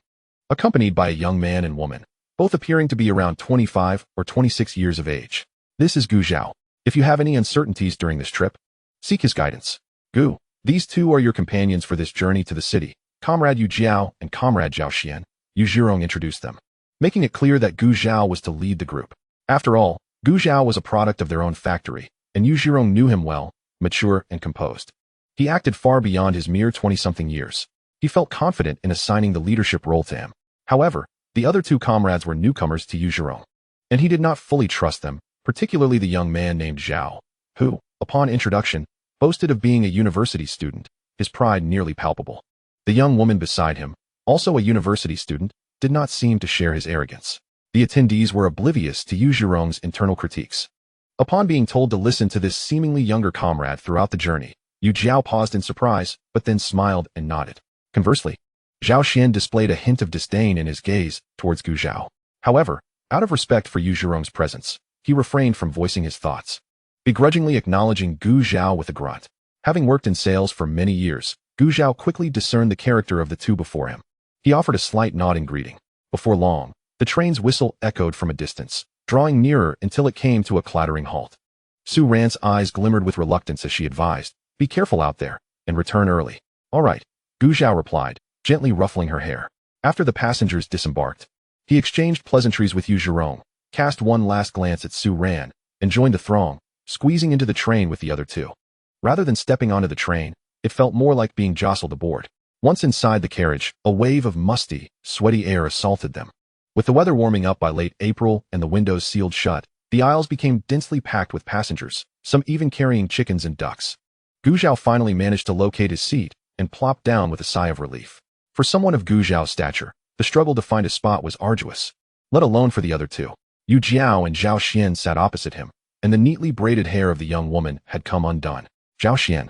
accompanied by a young man and woman, both appearing to be around 25 or 26 years of age. This is Gu Zhao. If you have any uncertainties during this trip, seek his guidance. Gu, these two are your companions for this journey to the city, Comrade Yu Jiao and Comrade Zhao Xian. Yu Zhirong introduced them, making it clear that Gu Zhao was to lead the group. After all, Gu Zhao was a product of their own factory, and Yu Zhirong knew him well, mature and composed. He acted far beyond his mere 20-something years. He felt confident in assigning the leadership role to him. However, the other two comrades were newcomers to Yu Zhirong, and he did not fully trust them, particularly the young man named Zhao, who, upon introduction, boasted of being a university student, his pride nearly palpable. The young woman beside him, also a university student, did not seem to share his arrogance. The attendees were oblivious to Yu Zhirong's internal critiques. Upon being told to listen to this seemingly younger comrade throughout the journey, Yu Jiao paused in surprise, but then smiled and nodded. Conversely, Zhao Xian displayed a hint of disdain in his gaze towards Gu Zhao. However, out of respect for Yu Zhirong's presence, he refrained from voicing his thoughts, begrudgingly acknowledging Gu Zhao with a grunt. Having worked in sales for many years, Gu Zhao quickly discerned the character of the two before him. He offered a slight nod in greeting. Before long, the train's whistle echoed from a distance, drawing nearer until it came to a clattering halt. Su Ran's eyes glimmered with reluctance as she advised, "Be careful out there, and return early." "All right," Gu Zhao replied, gently ruffling her hair. After the passengers disembarked, he exchanged pleasantries with Yu Zhirong, cast one last glance at Su Ran, and joined the throng, squeezing into the train with the other two. Rather than stepping onto the train, it felt more like being jostled aboard. Once inside the carriage, a wave of musty, sweaty air assaulted them. With the weather warming up by late April and the windows sealed shut, the aisles became densely packed with passengers, some even carrying chickens and ducks. Gu Zhao finally managed to locate his seat and plopped down with a sigh of relief. For someone of Gu Zhao's stature, the struggle to find a spot was arduous, let alone for the other two. Yu Jiao and Zhao Xian sat opposite him, and the neatly braided hair of the young woman had come undone. Zhao Xian,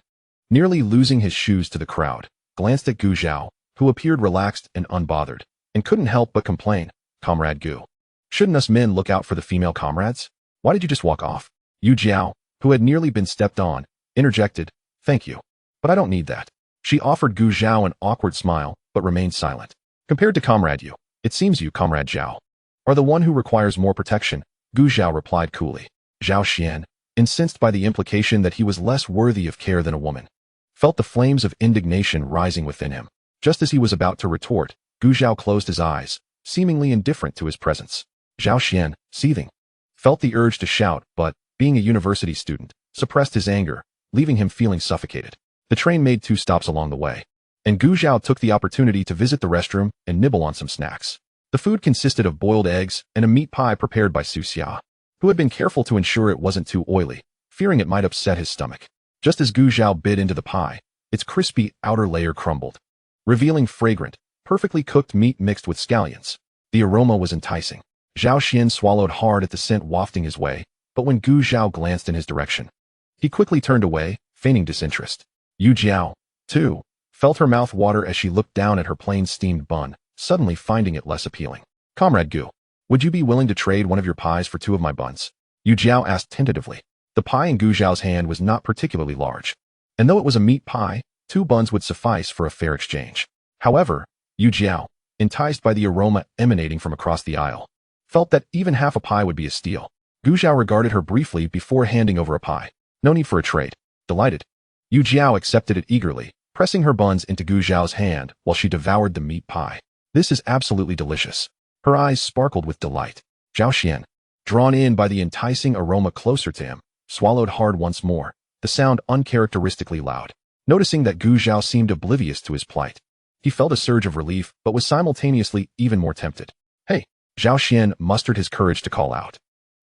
nearly losing his shoes to the crowd, glanced at Gu Zhao, who appeared relaxed and unbothered, and couldn't help but complain. "Comrade Gu, shouldn't us men look out for the female comrades? Why did you just walk off?" Yu Jiao, who had nearly been stepped on, interjected, "Thank you, but I don't need that." She offered Gu Zhao an awkward smile, but remained silent. "Compared to Comrade Yu, it seems you, Comrade Zhao, are the one who requires more protection," Gu Zhao replied coolly. Zhao Xian, incensed by the implication that he was less worthy of care than a woman, felt the flames of indignation rising within him. Just as he was about to retort, Gu Zhao closed his eyes, seemingly indifferent to his presence. Zhao Xian, seething, felt the urge to shout, but, being a university student, suppressed his anger, leaving him feeling suffocated. The train made 2 stops along the way, and Gu Zhao took the opportunity to visit the restroom and nibble on some snacks. The food consisted of boiled eggs and a meat pie prepared by Su Xia, who had been careful to ensure it wasn't too oily, fearing it might upset his stomach. Just as Gu Zhao bit into the pie, its crispy outer layer crumbled, revealing fragrant, perfectly cooked meat mixed with scallions. The aroma was enticing. Zhao Xian swallowed hard at the scent wafting his way, but when Gu Zhao glanced in his direction, he quickly turned away, feigning disinterest. Yu Jiao, too, felt her mouth water as she looked down at her plain steamed bun, suddenly finding it less appealing. Comrade Gu, would you be willing to trade one of your pies for 2 of my buns? Yu Jiao asked tentatively. The pie in Gu Zhao's hand was not particularly large, and though it was a meat pie, 2 buns would suffice for a fair exchange. However, Yu Jiao, enticed by the aroma emanating from across the aisle, felt that even half a pie would be a steal. Gu Zhao regarded her briefly before handing over a pie. No need for a trade. Delighted, Yu Jiao accepted it eagerly, pressing her buns into Gu Zhao's hand while she devoured the meat pie. This is absolutely delicious. Her eyes sparkled with delight. Zhao Xian, drawn in by the enticing aroma closer to him, swallowed hard once more, the sound uncharacteristically loud. Noticing that Gu Zhao seemed oblivious to his plight, he felt a surge of relief but was simultaneously even more tempted. Hey! Zhao Xian mustered his courage to call out,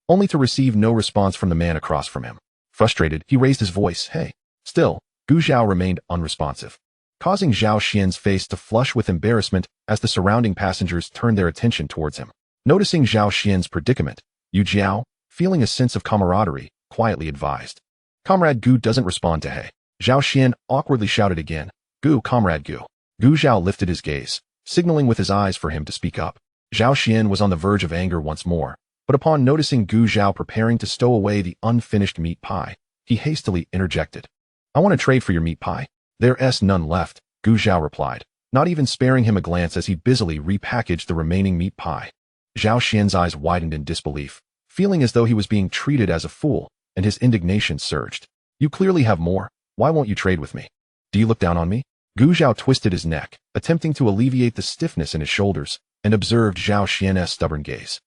only to receive no response from the man across from him. Frustrated, he raised his voice, hey! Still, Gu Zhao remained unresponsive, causing Zhao Xian's face to flush with embarrassment as the surrounding passengers turned their attention towards him. Noticing Zhao Xian's predicament, Yu Jiao, feeling a sense of camaraderie, quietly advised. Comrade Gu doesn't respond to hey. Zhao Xian awkwardly shouted again, Gu, Comrade Gu. Gu Zhao lifted his gaze, signaling with his eyes for him to speak up. Zhao Xian was on the verge of anger once more, but upon noticing Gu Zhao preparing to stow away the unfinished meat pie, he hastily interjected. I want to trade for your meat pie. There's none left, Gu Zhao replied, not even sparing him a glance as he busily repackaged the remaining meat pie. Zhao Xian's eyes widened in disbelief, feeling as though he was being treated as a fool, and his indignation surged. You clearly have more. Why won't you trade with me? Do you look down on me? Gu Zhao twisted his neck, attempting to alleviate the stiffness in his shoulders, and observed Zhao Xian's stubborn gaze,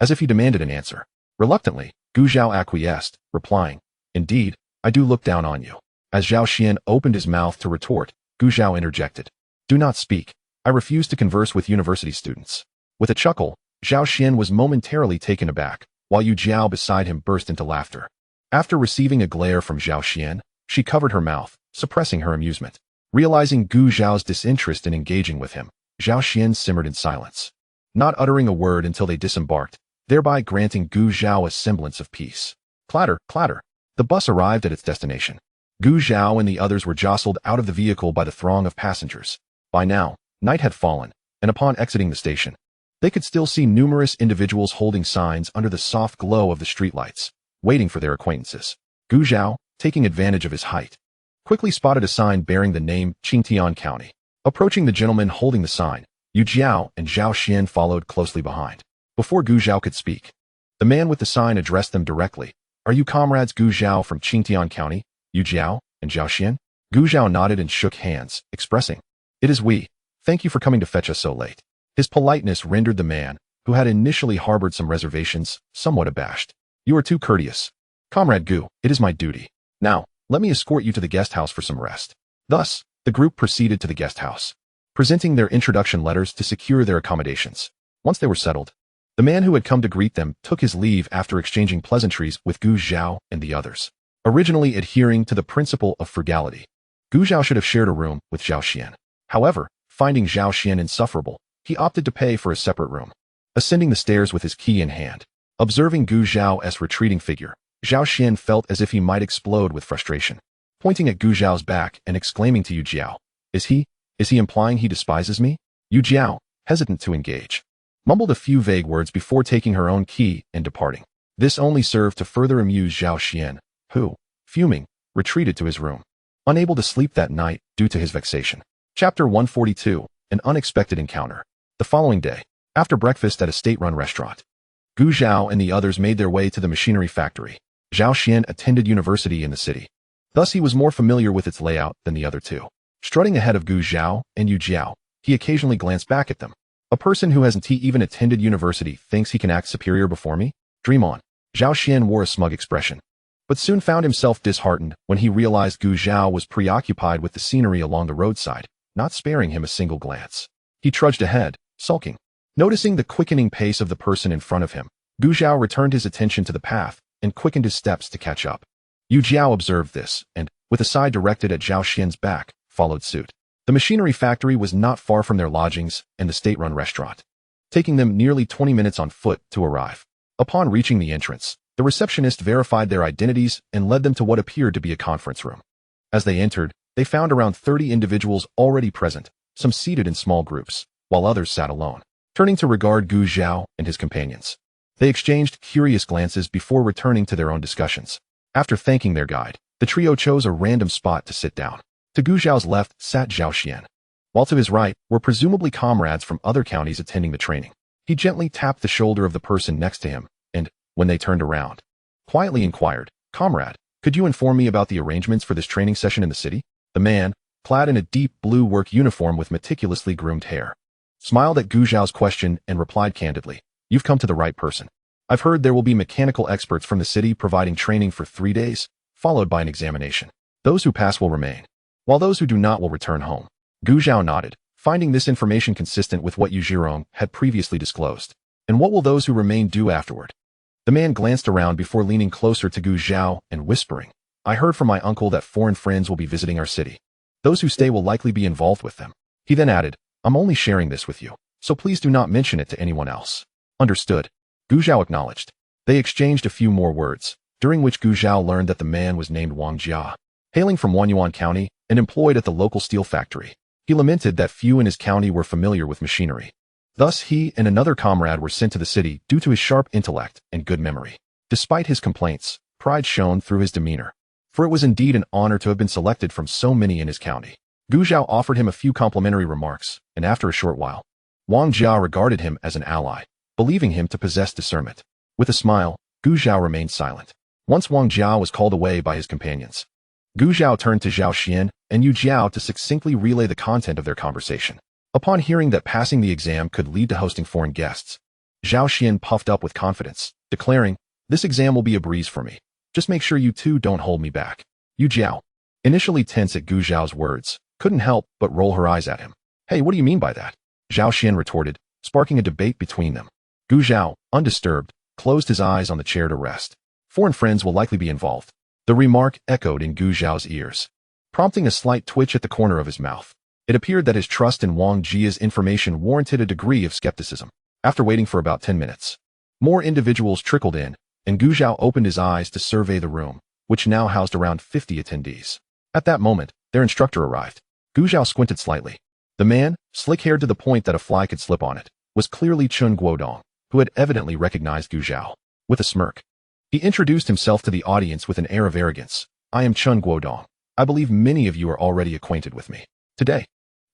as if he demanded an answer. Reluctantly, Gu Zhao acquiesced, replying, Indeed, I do look down on you. As Zhao Xian opened his mouth to retort, Gu Zhao interjected. Do not speak. I refuse to converse with university students. With a chuckle, Zhao Xian was momentarily taken aback, while Yu Jiao beside him burst into laughter. After receiving a glare from Zhao Xian, she covered her mouth, suppressing her amusement. Realizing Gu Zhao's disinterest in engaging with him, Zhao Xian simmered in silence, not uttering a word until they disembarked, thereby granting Gu Zhao a semblance of peace. Clatter, clatter. The bus arrived at its destination. Gu Zhao and the others were jostled out of the vehicle by the throng of passengers. By now, night had fallen, and upon exiting the station, they could still see numerous individuals holding signs under the soft glow of the streetlights, waiting for their acquaintances. Gu Zhao, taking advantage of his height, quickly spotted a sign bearing the name Qingtian County. Approaching the gentleman holding the sign, Yu Jiao and Zhao Xian followed closely behind. Before Gu Zhao could speak, the man with the sign addressed them directly. Are you comrades Gu Zhao from Qingtian County, Yu Jiao and Zhao Xian? Gu Zhao nodded and shook hands, expressing, It is we. Thank you for coming to fetch us so late. His politeness rendered the man, who had initially harbored some reservations, somewhat abashed. You are too courteous. Comrade Gu, it is my duty. Now, let me escort you to the guest house for some rest. Thus, the group proceeded to the guest house, presenting their introduction letters to secure their accommodations. Once they were settled, the man who had come to greet them took his leave after exchanging pleasantries with Gu Zhao and the others. Originally adhering to the principle of frugality, Gu Zhao should have shared a room with Zhao Xian. However, finding Zhao Xian insufferable, he opted to pay for a separate room. Ascending the stairs with his key in hand, observing Gu Zhao's retreating figure, Zhao Xian felt as if he might explode with frustration. Pointing at Gu Zhao's back and exclaiming to Yu Jiao, Is he implying he despises me? Yu Jiao, hesitant to engage, mumbled a few vague words before taking her own key and departing. This only served to further amuse Zhao Xian, who, fuming, retreated to his room, unable to sleep that night due to his vexation. Chapter 142, An Unexpected Encounter. The following day, after breakfast at a state-run restaurant, Gu Zhao and the others made their way to the machinery factory. Zhao Xian attended university in the city. Thus he was more familiar with its layout than the other two. Strutting ahead of Gu Zhao and Yu Jiao, he occasionally glanced back at them. A person who hasn't even attended university thinks he can act superior before me? Dream on. Zhao Xian wore a smug expression, but soon found himself disheartened when he realized Gu Zhao was preoccupied with the scenery along the roadside, not sparing him a single glance. He trudged ahead, sulking. Noticing the quickening pace of the person in front of him, Gu Zhao returned his attention to the path and quickened his steps to catch up. Yu Jiao observed this and, with a sigh directed at Zhao Xian's back, followed suit. The machinery factory was not far from their lodgings and the state-run restaurant, taking them nearly 20 minutes on foot to arrive. Upon reaching the entrance, the receptionist verified their identities and led them to what appeared to be a conference room. As they entered, they found around 30 individuals already present, some seated in small groups, while others sat alone. Turning to regard Gu Zhao and his companions, they exchanged curious glances before returning to their own discussions. After thanking their guide, the trio chose a random spot to sit down. To Gu Zhao's left sat Zhao Xian, while to his right were presumably comrades from other counties attending the training. He gently tapped the shoulder of the person next to him, and, when they turned around, quietly inquired, "Comrade, could you inform me about the arrangements for this training session in the city?" The man, clad in a deep blue work uniform with meticulously groomed hair, smiled at Gu Zhao's question and replied candidly, "You've come to the right person. I've heard there will be mechanical experts from the city providing training for 3 days, followed by an examination. Those who pass will remain, while those who do not will return home." Gu Zhao nodded, finding this information consistent with what Yu Zhirong had previously disclosed. "And what will those who remain do afterward?" The man glanced around before leaning closer to Gu Zhao and whispering, "I heard from my uncle that foreign friends will be visiting our city. Those who stay will likely be involved with them." He then added, "I'm only sharing this with you, so please do not mention it to anyone else." "Understood." Gu Zhao acknowledged. They exchanged a few more words, during which Gu Zhao learned that the man was named Wang Jia, hailing from Wanyuan County and employed at the local steel factory. He lamented that few in his county were familiar with machinery. Thus he and another comrade were sent to the city due to his sharp intellect and good memory. Despite his complaints, pride shone through his demeanor, for it was indeed an honor to have been selected from so many in his county. Gu Zhao offered him a few complimentary remarks, and after a short while, Wang Jia regarded him as an ally, believing him to possess discernment. With a smile, Gu Zhao remained silent. Once Wang Jia was called away by his companions, Gu Zhao turned to Zhao Xian and Yu Jiao to succinctly relay the content of their conversation. Upon hearing that passing the exam could lead to hosting foreign guests, Zhao Xian puffed up with confidence, declaring, "This exam will be a breeze for me. Just make sure you two don't hold me back." Yu Jiao, initially tense at Gu Zhao's words, couldn't help but roll her eyes at him. "Hey, what do you mean by that?" Zhao Xian retorted, sparking a debate between them. Gu Zhao, undisturbed, closed his eyes on the chair to rest. "Foreign friends will likely be involved." The remark echoed in Gu Zhao's ears, prompting a slight twitch at the corner of his mouth. It appeared that his trust in Wang Jia's information warranted a degree of skepticism. After waiting for about 10 minutes, more individuals trickled in, and Gu Zhao opened his eyes to survey the room, which now housed around 50 attendees. At that moment, their instructor arrived. Gu Zhao squinted slightly. The man, slick-haired to the point that a fly could slip on it, was clearly Chun Guodong, who had evidently recognized Gu Zhao. With a smirk, he introduced himself to the audience with an air of arrogance. "I am Chun Guodong. I believe many of you are already acquainted with me. Today,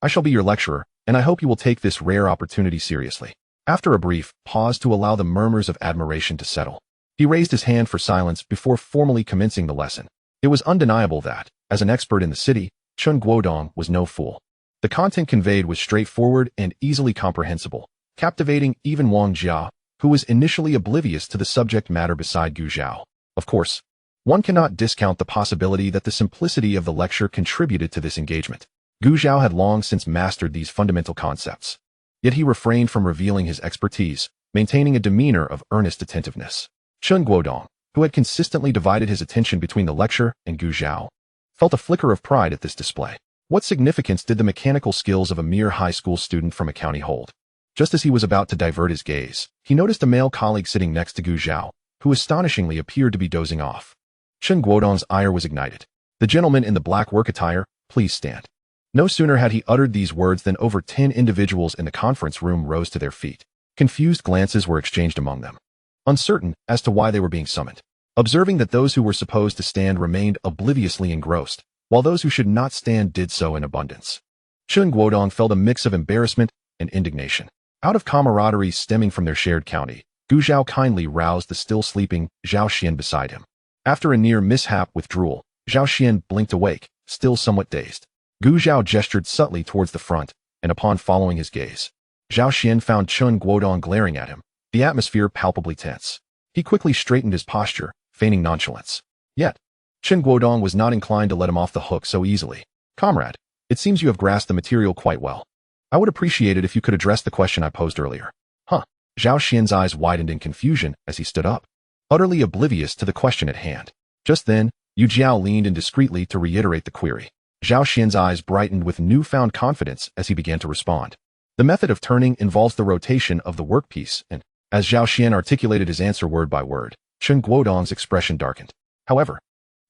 I shall be your lecturer, and I hope you will take this rare opportunity seriously." After a brief pause to allow the murmurs of admiration to settle, he raised his hand for silence before formally commencing the lesson. It was undeniable that, as an expert in the city, Chun Guodong was no fool. The content conveyed was straightforward and easily comprehensible, captivating even Wang Jia, who was initially oblivious to the subject matter beside Gu Zhao. Of course, one cannot discount the possibility that the simplicity of the lecture contributed to this engagement. Gu Zhao had long since mastered these fundamental concepts, yet he refrained from revealing his expertise, maintaining a demeanor of earnest attentiveness. Chun Guodong, who had consistently divided his attention between the lecture and Gu Zhao, felt a flicker of pride at this display. What significance did the mechanical skills of a mere high school student from a county hold? Just as he was about to divert his gaze, he noticed a male colleague sitting next to Gu Zhao, who astonishingly appeared to be dozing off. Chun Guodong's ire was ignited. "The gentleman in the black work attire, please stand." No sooner had he uttered these words than over 10 individuals in the conference room rose to their feet. Confused glances were exchanged among them, uncertain as to why they were being summoned. Observing that those who were supposed to stand remained obliviously engrossed, while those who should not stand did so in abundance, Chun Guodong felt a mix of embarrassment and indignation. Out of camaraderie stemming from their shared county, Gu Zhao kindly roused the still sleeping Zhao Xian beside him. After a near mishap with drool, Zhao Xian blinked awake, still somewhat dazed. Gu Zhao gestured subtly towards the front, and upon following his gaze, Zhao Xian found Chun Guodong glaring at him, the atmosphere palpably tense. He quickly straightened his posture, feigning nonchalance. Yet, Chen Guodong was not inclined to let him off the hook so easily. Comrade, it seems you have grasped the material quite well. I would appreciate it if you could address the question I posed earlier. Huh? Zhao Xian's eyes widened in confusion as he stood up, utterly oblivious to the question at hand. Just then, Yu Jiao leaned in discreetly to reiterate the query. Zhao Xian's eyes brightened with newfound confidence as he began to respond. The method of turning involves the rotation of the workpiece, and, as Zhao Xian articulated his answer word by word, Chen Guodong's expression darkened. However,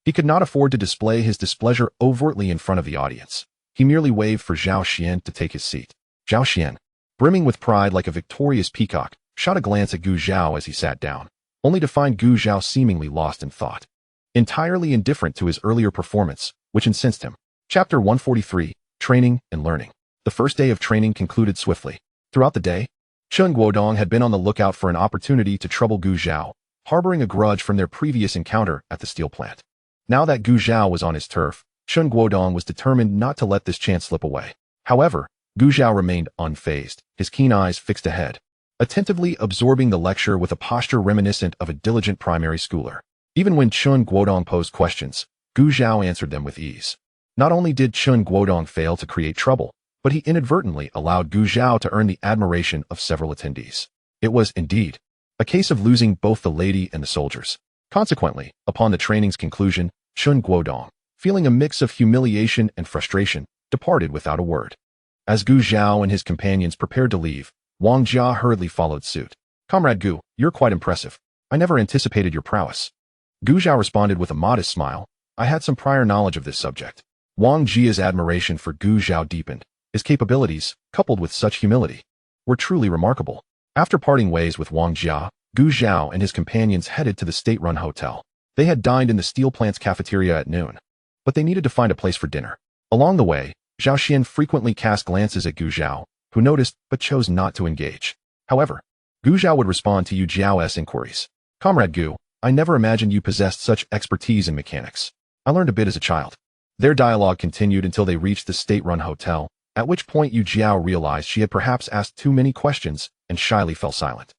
he could not afford to display his displeasure overtly in front of the audience. He merely waved for Zhao Xian to take his seat. Zhao Xian, brimming with pride like a victorious peacock, shot a glance at Gu Zhao as he sat down, only to find Gu Zhao seemingly lost in thought, entirely indifferent to his earlier performance, which incensed him. Chapter 143, Training and Learning. The first day of training concluded swiftly. Throughout the day, Chen Guodong had been on the lookout for an opportunity to trouble Gu Zhao, harboring a grudge from their previous encounter at the steel plant. Now that Gu Zhao was on his turf, Chen Guodong was determined not to let this chance slip away. However, Gu Zhao remained unfazed, his keen eyes fixed ahead, attentively absorbing the lecture with a posture reminiscent of a diligent primary schooler. Even when Chen Guodong posed questions, Gu Zhao answered them with ease. Not only did Chen Guodong fail to create trouble, but he inadvertently allowed Gu Zhao to earn the admiration of several attendees. It was, indeed, a case of losing both the lady and the soldiers. Consequently, upon the training's conclusion, Chen Guodong, feeling a mix of humiliation and frustration, departed without a word. As Gu Zhao and his companions prepared to leave, Wang Jia hurriedly followed suit. Comrade Gu, you're quite impressive. I never anticipated your prowess. Gu Zhao responded with a modest smile. I had some prior knowledge of this subject. Wang Jia's admiration for Gu Zhao deepened. His capabilities, coupled with such humility, were truly remarkable. After parting ways with Wang Jia, Gu Zhao and his companions headed to the state-run hotel. They had dined in the steel plant's cafeteria at noon, but they needed to find a place for dinner. Along the way, Zhao Xian frequently cast glances at Gu Zhao, who noticed but chose not to engage. However, Gu Zhao would respond to Yu Jiao's inquiries. Comrade Gu, I never imagined you possessed such expertise in mechanics. I learned a bit as a child. Their dialogue continued until they reached the state-run hotel, at which point Yu Jiao realized she had perhaps asked too many questions and shyly fell silent.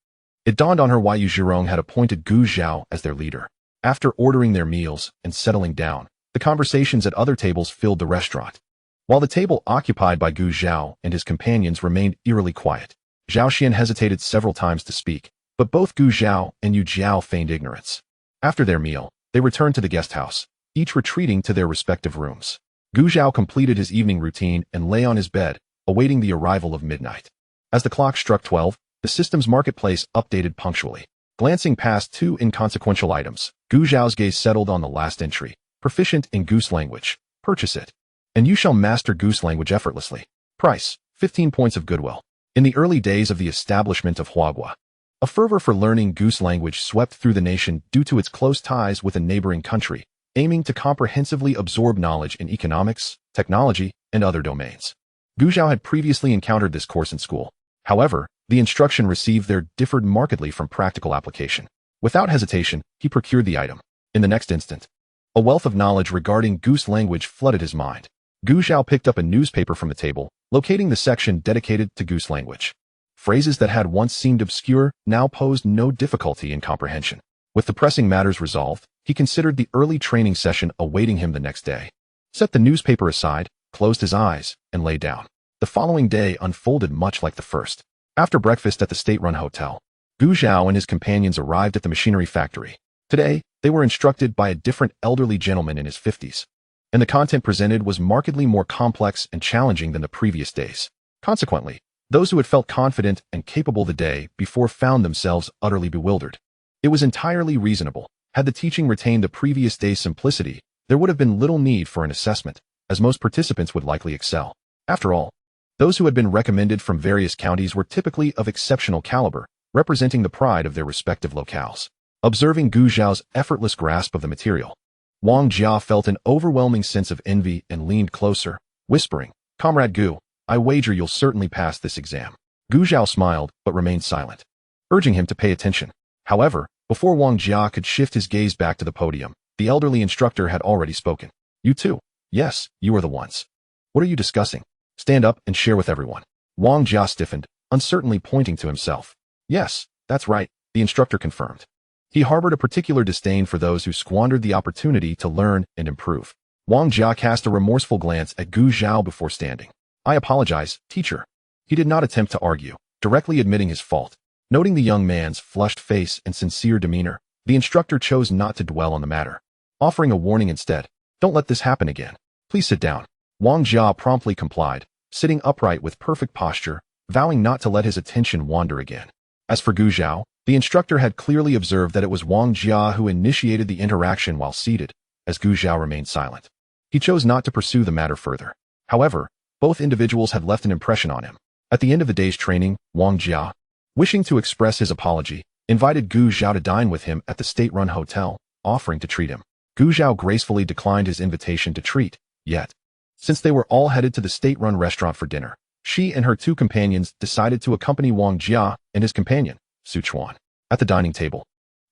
It dawned on her why Yu Zhirong had appointed Gu Zhao as their leader. After ordering their meals and settling down, the conversations at other tables filled the restaurant, while the table occupied by Gu Zhao and his companions remained eerily quiet. Zhao Xian hesitated several times to speak, but both Gu Zhao and Yu Jiao feigned ignorance. After their meal, they returned to the guest house, each retreating to their respective rooms. Gu Zhao completed his evening routine and lay on his bed, awaiting the arrival of midnight. As the clock struck 12, the system's marketplace updated punctually. Glancing past two inconsequential items, Gu Zhao's gaze settled on the last entry. Proficient in Goose language. Purchase it, and you shall master Goose language effortlessly. Price, 15 points of goodwill. In the early days of the establishment of Huagua, a fervor for learning Goose language swept through the nation due to its close ties with a neighboring country, aiming to comprehensively absorb knowledge in economics, technology, and other domains. Gu Zhao had previously encountered this course in school. However, the instruction received there differed markedly from practical application. Without hesitation, he procured the item. In the next instant, a wealth of knowledge regarding Goose language flooded his mind. Gu Zhao picked up a newspaper from the table, locating the section dedicated to Goose language. Phrases that had once seemed obscure now posed no difficulty in comprehension. With the pressing matters resolved, he considered the early training session awaiting him the next day. Set the newspaper aside, closed his eyes, and lay down. The following day unfolded much like the first. After breakfast at the state-run hotel, Gu Zhao and his companions arrived at the machinery factory. Today, they were instructed by a different elderly gentleman in his 50s, and the content presented was markedly more complex and challenging than the previous days. Consequently, those who had felt confident and capable the day before found themselves utterly bewildered. It was entirely reasonable. Had the teaching retained the previous day's simplicity, there would have been little need for an assessment, as most participants would likely excel. After all, those who had been recommended from various counties were typically of exceptional caliber, representing the pride of their respective locales. Observing Gu Zhao's effortless grasp of the material, Wang Jia felt an overwhelming sense of envy and leaned closer, whispering, Comrade Gu, I wager you'll certainly pass this exam. Gu Zhao smiled, but remained silent, urging him to pay attention. However, before Wang Jia could shift his gaze back to the podium, the elderly instructor had already spoken. You too. Yes, you are the ones. What are you discussing? Stand up and share with everyone. Wang Jia stiffened, uncertainly pointing to himself. Yes, that's right, the instructor confirmed. He harbored a particular disdain for those who squandered the opportunity to learn and improve. Wang Jia cast a remorseful glance at Gu Zhao before standing. "I apologize, teacher." He did not attempt to argue, directly admitting his fault. Noting the young man's flushed face and sincere demeanor, the instructor chose not to dwell on the matter, offering a warning instead. "Don't let this happen again. Please sit down." Wang Jia promptly complied, sitting upright with perfect posture, vowing not to let his attention wander again. As for Gu Zhao, the instructor had clearly observed that it was Wang Jia who initiated the interaction while seated, as Gu Zhao remained silent. He chose not to pursue the matter further. However, both individuals had left an impression on him. At the end of the day's training, Wang Jia, wishing to express his apology, invited Gu Zhao to dine with him at the state-run hotel, offering to treat him. Gu Zhao gracefully declined his invitation to treat, yet, since they were all headed to the state-run restaurant for dinner, she and her two companions decided to accompany Wang Jia and his companion, Su Chuan. At the dining table,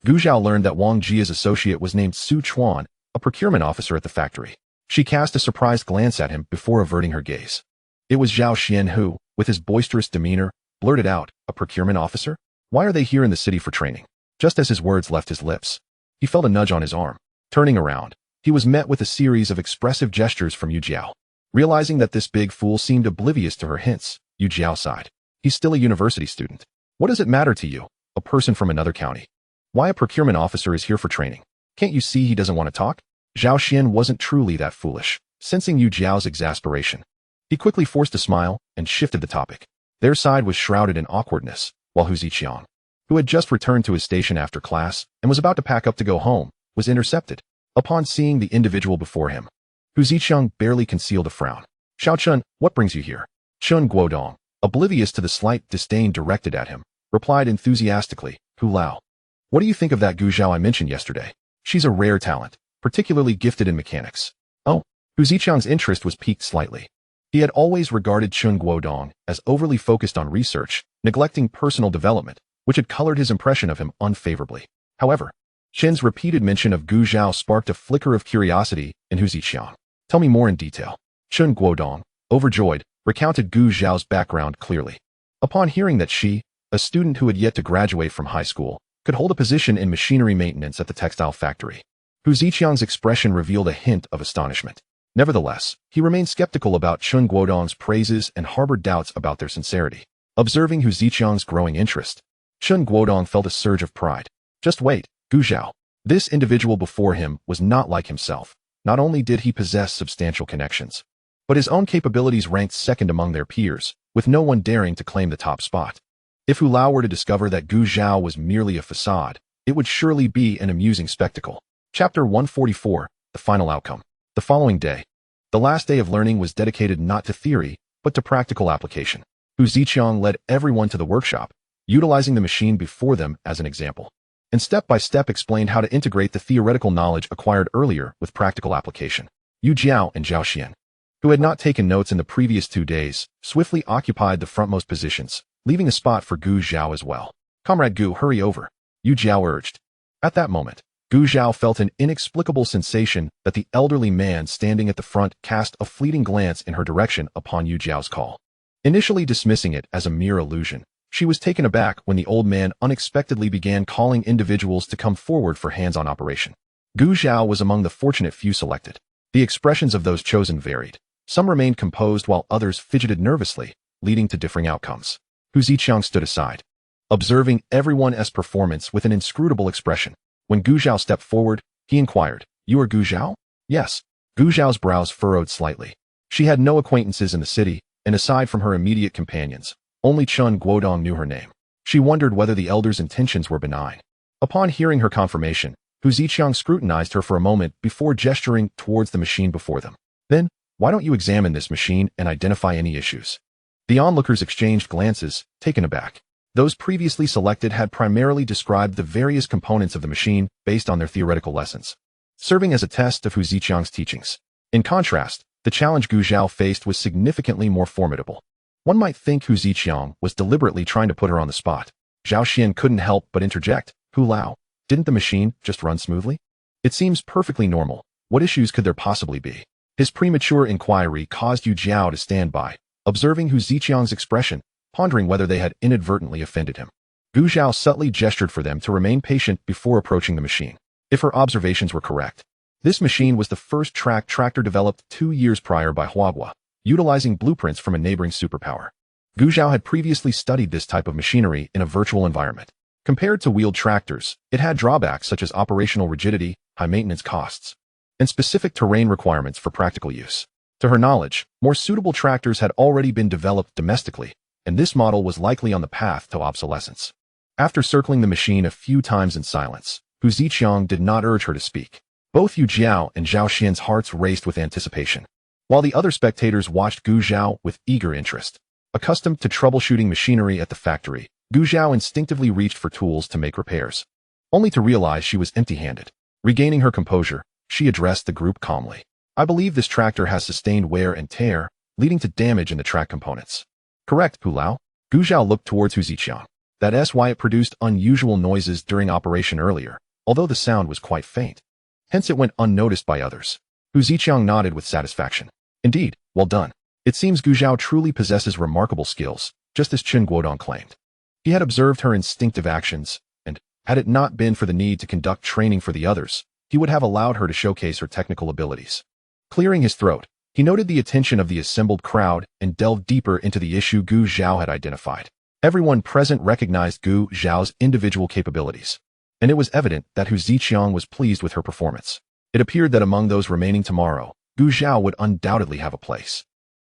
Gu Zhao learned that Wang Jia's associate was named Su Chuan, a procurement officer at the factory. She cast a surprised glance at him before averting her gaze. It was Zhao Xian who, with his boisterous demeanor, blurted out, "A procurement officer? Why are they here in the city for training?" Just as his words left his lips, he felt a nudge on his arm. Turning around, he was met with a series of expressive gestures from Yu Jiao. Realizing that this big fool seemed oblivious to her hints, Yu Jiao sighed. "He's still a university student. What does it matter to you, a person from another county? Why a procurement officer is here for training? Can't you see he doesn't want to talk?" Zhao Xian wasn't truly that foolish. Sensing Yu Jiao's exasperation, he quickly forced a smile and shifted the topic. Their side was shrouded in awkwardness, while Hu Ziqiang, who had just returned to his station after class and was about to pack up to go home, was intercepted. Upon seeing the individual before him, Hu Ziqiang barely concealed a frown. "Xiao Chun, what brings you here?" Chun Guodong, oblivious to the slight disdain directed at him, replied enthusiastically, "Hu Lao. What do you think of that Gu Zhao I mentioned yesterday? She's a rare talent, particularly gifted in mechanics." Oh, Hu Ziqiang's interest was piqued slightly. He had always regarded Chun Guodong as overly focused on research, neglecting personal development, which had colored his impression of him unfavorably. However, Chen's repeated mention of Gu Zhao sparked a flicker of curiosity in Hu Ziqiang. "Tell me more in detail." Chun Guodong, overjoyed, recounted Gu Zhao's background clearly. Upon hearing that she, a student who had yet to graduate from high school, could hold a position in machinery maintenance at the textile factory, Hu Ziqiang's expression revealed a hint of astonishment. Nevertheless, he remained skeptical about Chun Guodong's praises and harbored doubts about their sincerity. Observing Hu Ziqiang's growing interest, Chun Guodong felt a surge of pride. Just wait, Gu Zhao. This individual before him was not like himself. Not only did he possess substantial connections, but his own capabilities ranked second among their peers, with no one daring to claim the top spot. If Hu Lao were to discover that Gu Zhao was merely a facade, it would surely be an amusing spectacle. Chapter 144, The Final Outcome. The following day, the last day of learning, was dedicated not to theory, but to practical application. Hu Ziqiang led everyone to the workshop, utilizing the machine before them as an example, and step-by-step explained how to integrate the theoretical knowledge acquired earlier with practical application. Yu Jiao and Zhao Xian, who had not taken notes in the previous 2 days, swiftly occupied the frontmost positions, leaving a spot for Gu Zhao as well. "Comrade Gu, hurry over," Yu Jiao urged. At that moment, Gu Zhao felt an inexplicable sensation that the elderly man standing at the front cast a fleeting glance in her direction upon Yu Jiao's call. Initially dismissing it as a mere illusion, she was taken aback when the old man unexpectedly began calling individuals to come forward for hands-on operation. Gu Zhao was among the fortunate few selected. The expressions of those chosen varied. Some remained composed while others fidgeted nervously, leading to differing outcomes. Hu Ziqiang stood aside, observing everyone's performance with an inscrutable expression. When Gu Zhao stepped forward, he inquired, "You are Gu Zhao?" "Yes." Gu Zhao's brows furrowed slightly. She had no acquaintances in the city, and aside from her immediate companions, only Chun Guodong knew her name. She wondered whether the elder's intentions were benign. Upon hearing her confirmation, Hu Ziqiang scrutinized her for a moment before gesturing towards the machine before them. "Then, why don't you examine this machine and identify any issues?" The onlookers exchanged glances, taken aback. Those previously selected had primarily described the various components of the machine based on their theoretical lessons, serving as a test of Hu Ziqiang's teachings. In contrast, the challenge Gu Zhao faced was significantly more formidable. One might think Hu Ziqiang was deliberately trying to put her on the spot. Zhao Xian couldn't help but interject, "Hu Lao, didn't the machine just run smoothly? It seems perfectly normal. What issues could there possibly be?" His premature inquiry caused Yu Jiao to stand by, observing Hu Ziqiang's expression, pondering whether they had inadvertently offended him. Gu Zhao subtly gestured for them to remain patient before approaching the machine. If her observations were correct, this machine was the first tractor developed 2 years prior by Huagua, utilizing blueprints from a neighboring superpower. Gu Zhao had previously studied this type of machinery in a virtual environment. Compared to wheeled tractors, it had drawbacks such as operational rigidity, high maintenance costs, and specific terrain requirements for practical use. To her knowledge, more suitable tractors had already been developed domestically, and this model was likely on the path to obsolescence. After circling the machine a few times in silence, Hu Ziqiang did not urge her to speak. Both Yu Jiao and Zhao Xian's hearts raced with anticipation, while the other spectators watched Gu Zhao with eager interest. Accustomed to troubleshooting machinery at the factory, Gu Zhao instinctively reached for tools to make repairs, only to realize she was empty-handed. Regaining her composure, she addressed the group calmly. I believe this tractor has sustained wear and tear, leading to damage in the track components. Correct, Pulao? Gu Zhao looked towards Hu Ziqiang. That's why it produced unusual noises during operation earlier, although the sound was quite faint. Hence it went unnoticed by others. Hu Ziqiang nodded with satisfaction. Indeed, well done. It seems Gu Zhao truly possesses remarkable skills, just as Chen Guodong claimed. He had observed her instinctive actions, and, had it not been for the need to conduct training for the others, he would have allowed her to showcase her technical abilities. Clearing his throat, he noted the attention of the assembled crowd and delved deeper into the issue Gu Zhao had identified. Everyone present recognized Gu Zhao's individual capabilities, and it was evident that Hu Ziqiang was pleased with her performance. It appeared that among those remaining tomorrow, Gu Zhao would undoubtedly have a place.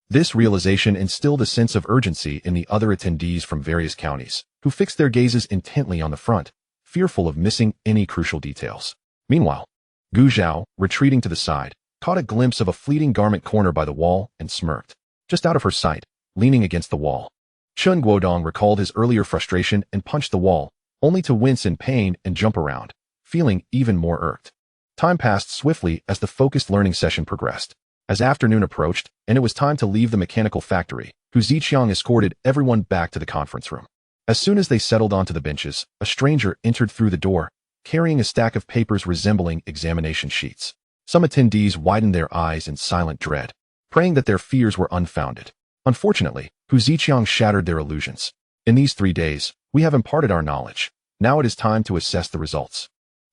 This realization instilled a sense of urgency in the other attendees from various counties, who fixed their gazes intently on the front, fearful of missing any crucial details. Meanwhile, Gu Zhao, retreating to the side, caught a glimpse of a fleeting garment corner by the wall and smirked, just out of her sight, leaning against the wall. Chen Guodong recalled his earlier frustration and punched the wall, only to wince in pain and jump around, feeling even more irked. Time passed swiftly as the focused learning session progressed. As afternoon approached, and it was time to leave the mechanical factory, Hu Ziqiang escorted everyone back to the conference room. As soon as they settled onto the benches, a stranger entered through the door, carrying a stack of papers resembling examination sheets. Some attendees widened their eyes in silent dread, praying that their fears were unfounded. Unfortunately, Hu Ziqiang shattered their illusions. In these 3 days, we have imparted our knowledge. Now it is time to assess the results.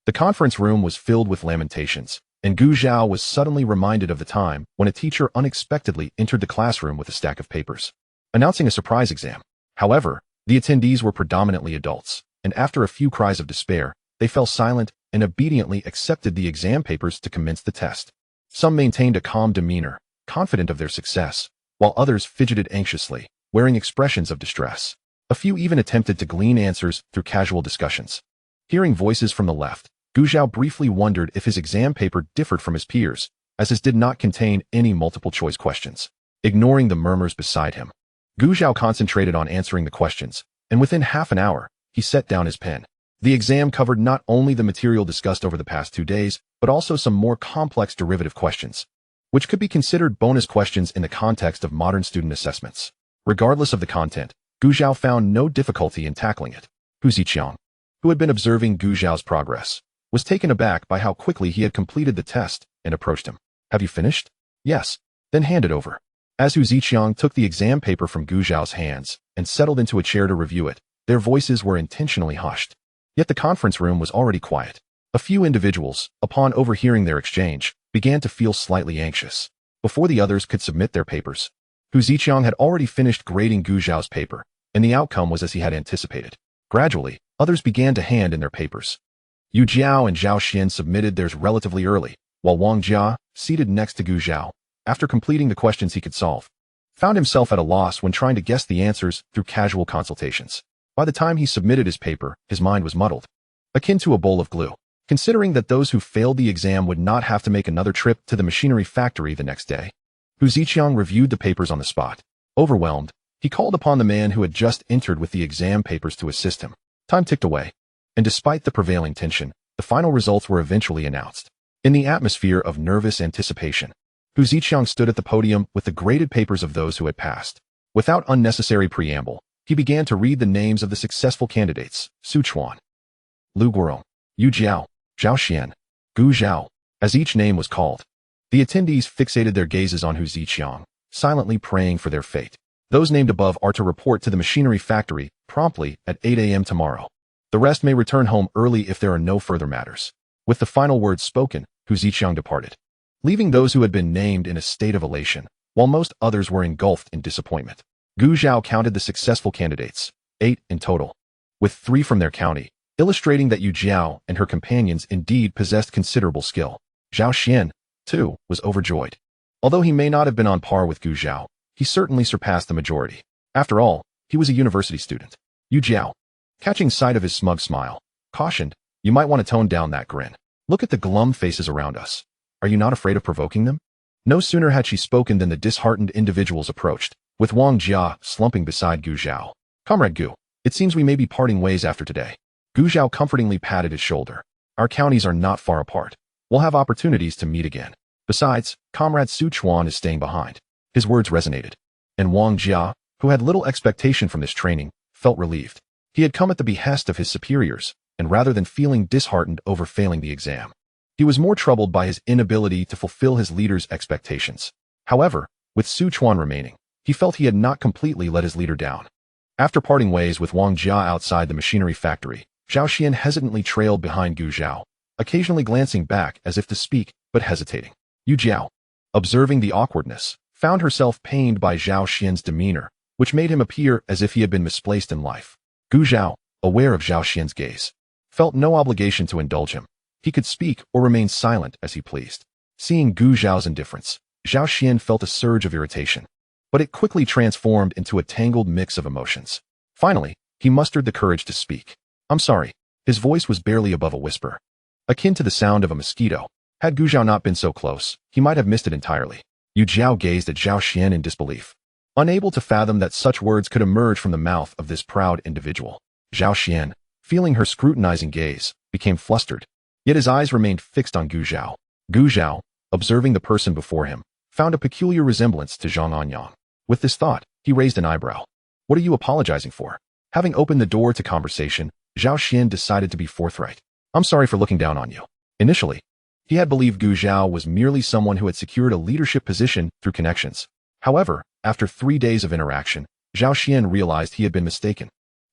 The conference room was filled with lamentations, and Gu Zhao was suddenly reminded of the time when a teacher unexpectedly entered the classroom with a stack of papers, announcing a surprise exam. However, the attendees were predominantly adults, and after a few cries of despair, they fell silent and obediently accepted the exam papers to commence the test. Some maintained a calm demeanor, confident of their success, while others fidgeted anxiously, wearing expressions of distress. A few even attempted to glean answers through casual discussions. Hearing voices from the left, Gu Zhao briefly wondered if his exam paper differed from his peers, as his did not contain any multiple-choice questions. Ignoring the murmurs beside him, Gu Zhao concentrated on answering the questions, and within half an hour, he set down his pen. The exam covered not only the material discussed over the past 2 days, but also some more complex derivative questions, which could be considered bonus questions in the context of modern student assessments. Regardless of the content, Gu Zhao found no difficulty in tackling it. Hu Ziqiang, who had been observing Gu Zhao's progress, was taken aback by how quickly he had completed the test and approached him. Have you finished? Yes. Then hand it over. As Hu Ziqiang took the exam paper from Gu Zhao's hands and settled into a chair to review it, their voices were intentionally hushed. Yet the conference room was already quiet. A few individuals, upon overhearing their exchange, began to feel slightly anxious. Before the others could submit their papers, Hu Ziqiang had already finished grading Gu Zhao's paper, and the outcome was as he had anticipated. Gradually, others began to hand in their papers. Yu Jiao and Zhao Xian submitted theirs relatively early, while Wang Jia, seated next to Gu Zhao, after completing the questions he could solve, found himself at a loss when trying to guess the answers through casual consultations. By the time he submitted his paper, his mind was muddled, akin to a bowl of glue. Considering that those who failed the exam would not have to make another trip to the machinery factory the next day, Hu Ziqiang reviewed the papers on the spot. Overwhelmed, he called upon the man who had just entered with the exam papers to assist him. Time ticked away, and despite the prevailing tension, the final results were eventually announced. In the atmosphere of nervous anticipation, Hu Ziqiang stood at the podium with the graded papers of those who had passed. Without unnecessary preamble, he began to read the names of the successful candidates: Su Chuan, Lu Guorong, Yu Jiao, Zhao Xian, Gu Zhao. As each name was called, the attendees fixated their gazes on Hu Ziqiang, silently praying for their fate. Those named above are to report to the machinery factory promptly at 8 a.m. tomorrow. The rest may return home early if there are no further matters." With the final words spoken, Hu Ziqiang departed, leaving those who had been named in a state of elation, while most others were engulfed in disappointment. Gu Zhao counted the successful candidates, 8 in total, with 3 from their county, illustrating that Yu Jiao and her companions indeed possessed considerable skill. Zhao Xian, too, was overjoyed. Although he may not have been on par with Gu Zhao, he certainly surpassed the majority. After all, he was a university student. Yu Jiao, catching sight of his smug smile, cautioned, "You might want to tone down that grin. Look at the glum faces around us. Are you not afraid of provoking them?" No sooner had she spoken than the disheartened individuals approached, with Wang Jia slumping beside Gu Zhao. "Comrade Gu, it seems we may be parting ways after today." Gu Zhao comfortingly patted his shoulder. "Our counties are not far apart. We'll have opportunities to meet again. Besides, Comrade Su Chuan is staying behind." His words resonated, and Wang Jia, who had little expectation from this training, felt relieved. He had come at the behest of his superiors, and rather than feeling disheartened over failing the exam, he was more troubled by his inability to fulfill his leader's expectations. However, with Su Chuan remaining, he felt he had not completely let his leader down. After parting ways with Wang Jia outside the machinery factory, Zhao Xian hesitantly trailed behind Gu Zhao, occasionally glancing back as if to speak, but hesitating. Yu Jiao, observing the awkwardness, found herself pained by Zhao Xian's demeanor, which made him appear as if he had been misplaced in life. Gu Zhao, aware of Zhao Xian's gaze, felt no obligation to indulge him. He could speak or remain silent as he pleased. Seeing Gu Zhao's indifference, Zhao Xian felt a surge of irritation, but it quickly transformed into a tangled mix of emotions. Finally, he mustered the courage to speak. "I'm sorry." His voice was barely above a whisper, akin to the sound of a mosquito. Had Gu Zhao not been so close, he might have missed it entirely. Yu Jiao gazed at Zhao Xian in disbelief, unable to fathom that such words could emerge from the mouth of this proud individual. Zhao Xian, feeling her scrutinizing gaze, became flustered, yet his eyes remained fixed on Gu Zhao. Gu Zhao, observing the person before him, found a peculiar resemblance to Zhang Anyang. With this thought, he raised an eyebrow. "What are you apologizing for?" Having opened the door to conversation, Zhao Xian decided to be forthright. "I'm sorry for looking down on you." Initially, he had believed Gu Zhao was merely someone who had secured a leadership position through connections. However, after 3 days of interaction, Zhao Xian realized he had been mistaken.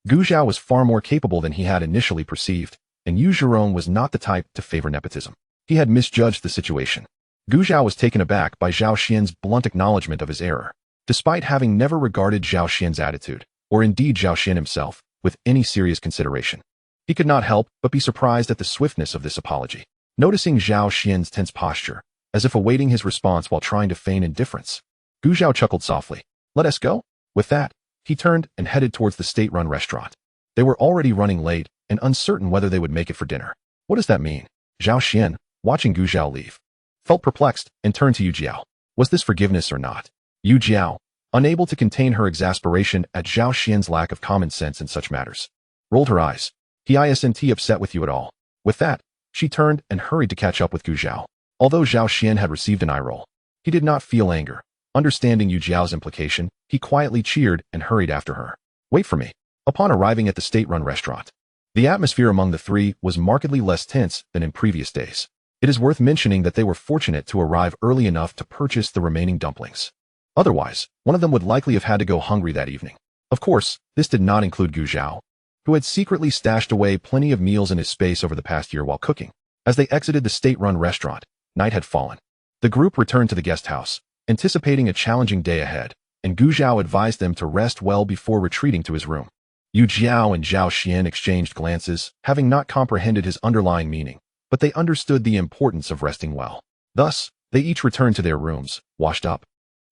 Gu Zhao was far more capable than he had initially perceived, and Yu Zhirong was not the type to favor nepotism. He had misjudged the situation. Gu Zhao was taken aback by Zhao Xian's blunt acknowledgement of his error, despite having never regarded Zhao Xian's attitude, or indeed Zhao Xian himself, with any serious consideration. He could not help but be surprised at the swiftness of this apology. Noticing Zhao Xian's tense posture, as if awaiting his response while trying to feign indifference, Gu Zhao chuckled softly. "Let us go?" With that, he turned and headed towards the state-run restaurant. They were already running late and uncertain whether they would make it for dinner. "What does that mean?" Zhao Xian, watching Gu Zhao leave, felt perplexed and turned to Yu Jiao. Was this forgiveness or not? Yu Jiao, unable to contain her exasperation at Zhao Xian's lack of common sense in such matters, rolled her eyes. "He isn't upset with you at all." With that, she turned and hurried to catch up with Gu Zhao. Although Zhao Xian had received an eye roll, he did not feel anger. Understanding Yu Jiao's implication, he quietly cheered and hurried after her. "Wait for me." Upon arriving at the state-run restaurant, the atmosphere among the three was markedly less tense than in previous days. It is worth mentioning that they were fortunate to arrive early enough to purchase the remaining dumplings. Otherwise, one of them would likely have had to go hungry that evening. Of course, this did not include Gu Zhao, who had secretly stashed away plenty of meals in his space over the past year while cooking. As they exited the state-run restaurant, night had fallen. The group returned to the guest house, anticipating a challenging day ahead, and Gu Zhao advised them to rest well before retreating to his room. Yu Jiao and Zhao Xian exchanged glances, having not comprehended his underlying meaning, but they understood the importance of resting well. Thus, they each returned to their rooms, washed up,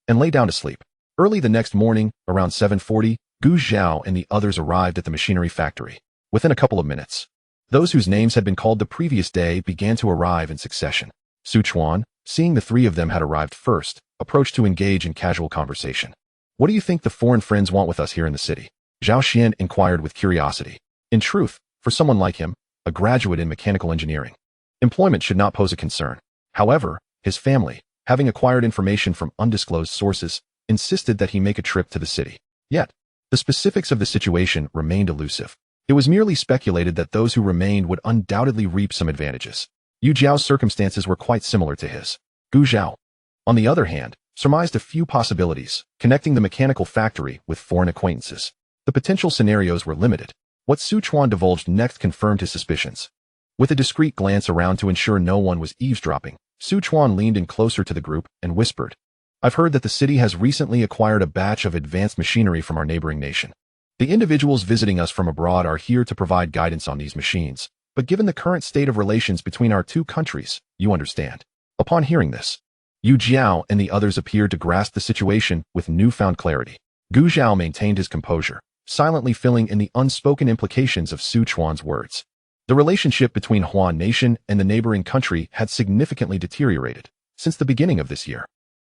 and lay down to sleep. Early the next morning, around 7:40, Gu Zhao and the others arrived at the machinery factory. Within a couple of minutes, those whose names had been called the previous day began to arrive in succession. Su Chuan, seeing the three of them had arrived first, approached to engage in casual conversation. "What do you think the foreign friends want with us here in the city?" Zhao Xian inquired with curiosity. In truth, for someone like him, a graduate in mechanical engineering, employment should not pose a concern. However, his family, having acquired information from undisclosed sources, insisted that he make a trip to the city. Yet, the specifics of the situation remained elusive. It was merely speculated that those who remained would undoubtedly reap some advantages. Yu Jiao's circumstances were quite similar to his. Gu Zhao, on the other hand, surmised a few possibilities, connecting the mechanical factory with foreign acquaintances. The potential scenarios were limited. What Sichuan divulged next confirmed his suspicions. With a discreet glance around to ensure no one was eavesdropping, Sichuan leaned in closer to the group and whispered, "I've heard that the city has recently acquired a batch of advanced machinery from our neighboring nation. The individuals visiting us from abroad are here to provide guidance on these machines, but given the current state of relations between our two countries, you understand." Upon hearing this, Yu Jiao and the others appeared to grasp the situation with newfound clarity. Gu Zhao maintained his composure, silently filling in the unspoken implications of Sichuan's words. The relationship between Huan Nation and the neighboring country had significantly deteriorated since the beginning of this year.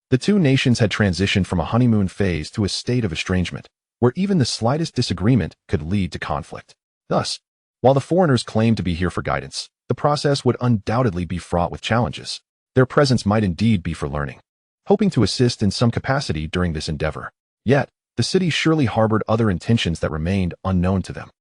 The two nations had transitioned from a honeymoon phase to a state of estrangement, where even the slightest disagreement could lead to conflict. Thus, while the foreigners claimed to be here for guidance, the process would undoubtedly be fraught with challenges. Their presence might indeed be for learning, hoping to assist in some capacity during this endeavor. Yet, the city surely harbored other intentions that remained unknown to them.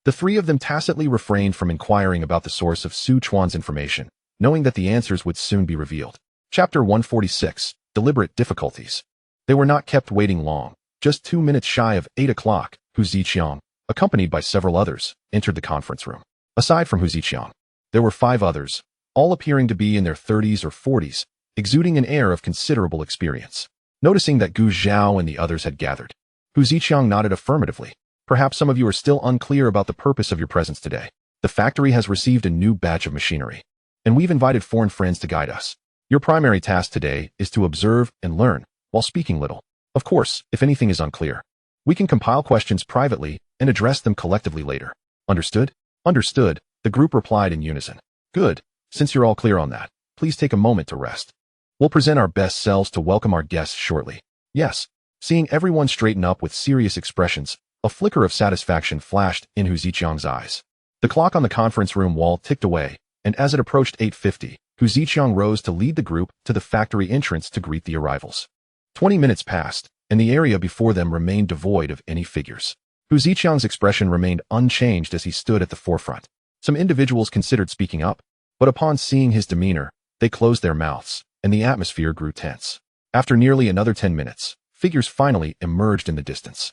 The three of them tacitly refrained from inquiring about the source of Sichuan's information, knowing that the answers would soon be revealed. Chapter 146, Deliberate Difficulties. They were not kept waiting long. Just 2 minutes shy of 8 o'clock, Hu Ziqiang, accompanied by several others, entered the conference room. Aside from Hu Ziqiang, there were 5 others, all appearing to be in their 30s or 40s, exuding an air of considerable experience. Noticing that Gu Zhao and the others had gathered, Hu Ziqiang nodded affirmatively. "Perhaps some of you are still unclear about the purpose of your presence today. The factory has received a new batch of machinery, and we've invited foreign friends to guide us. Your primary task today is to observe and learn, while speaking little. Of course, if anything is unclear, we can compile questions privately and address them collectively later. Understood?" "Understood," the group replied in unison. "Good. Since you're all clear on that, please take a moment to rest. We'll present our best selves to welcome our guests shortly." "Yes." Seeing everyone straighten up with serious expressions, a flicker of satisfaction flashed in Hu Ziqiang's eyes. The clock on the conference room wall ticked away, and as it approached 8:50, Hu Ziqiang rose to lead the group to the factory entrance to greet the arrivals. 20 minutes passed, and the area before them remained devoid of any figures. Hu Ziqiang's expression remained unchanged as he stood at the forefront. Some individuals considered speaking up, but upon seeing his demeanor, they closed their mouths, and the atmosphere grew tense. After nearly another 10 minutes, figures finally emerged in the distance.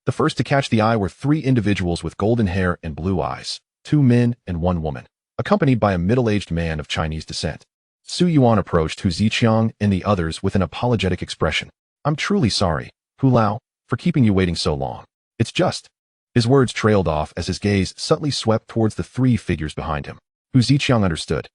The first to catch the eye were 3 individuals with golden hair and blue eyes, 2 men and 1 woman, accompanied by a middle-aged man of Chinese descent. Su Yuan approached Hu Ziqiang and the others with an apologetic expression. "I'm truly sorry, Hu Lao, for keeping you waiting so long. It's just..." His words trailed off as his gaze subtly swept towards the 3 figures behind him. Hu Ziqiang understood,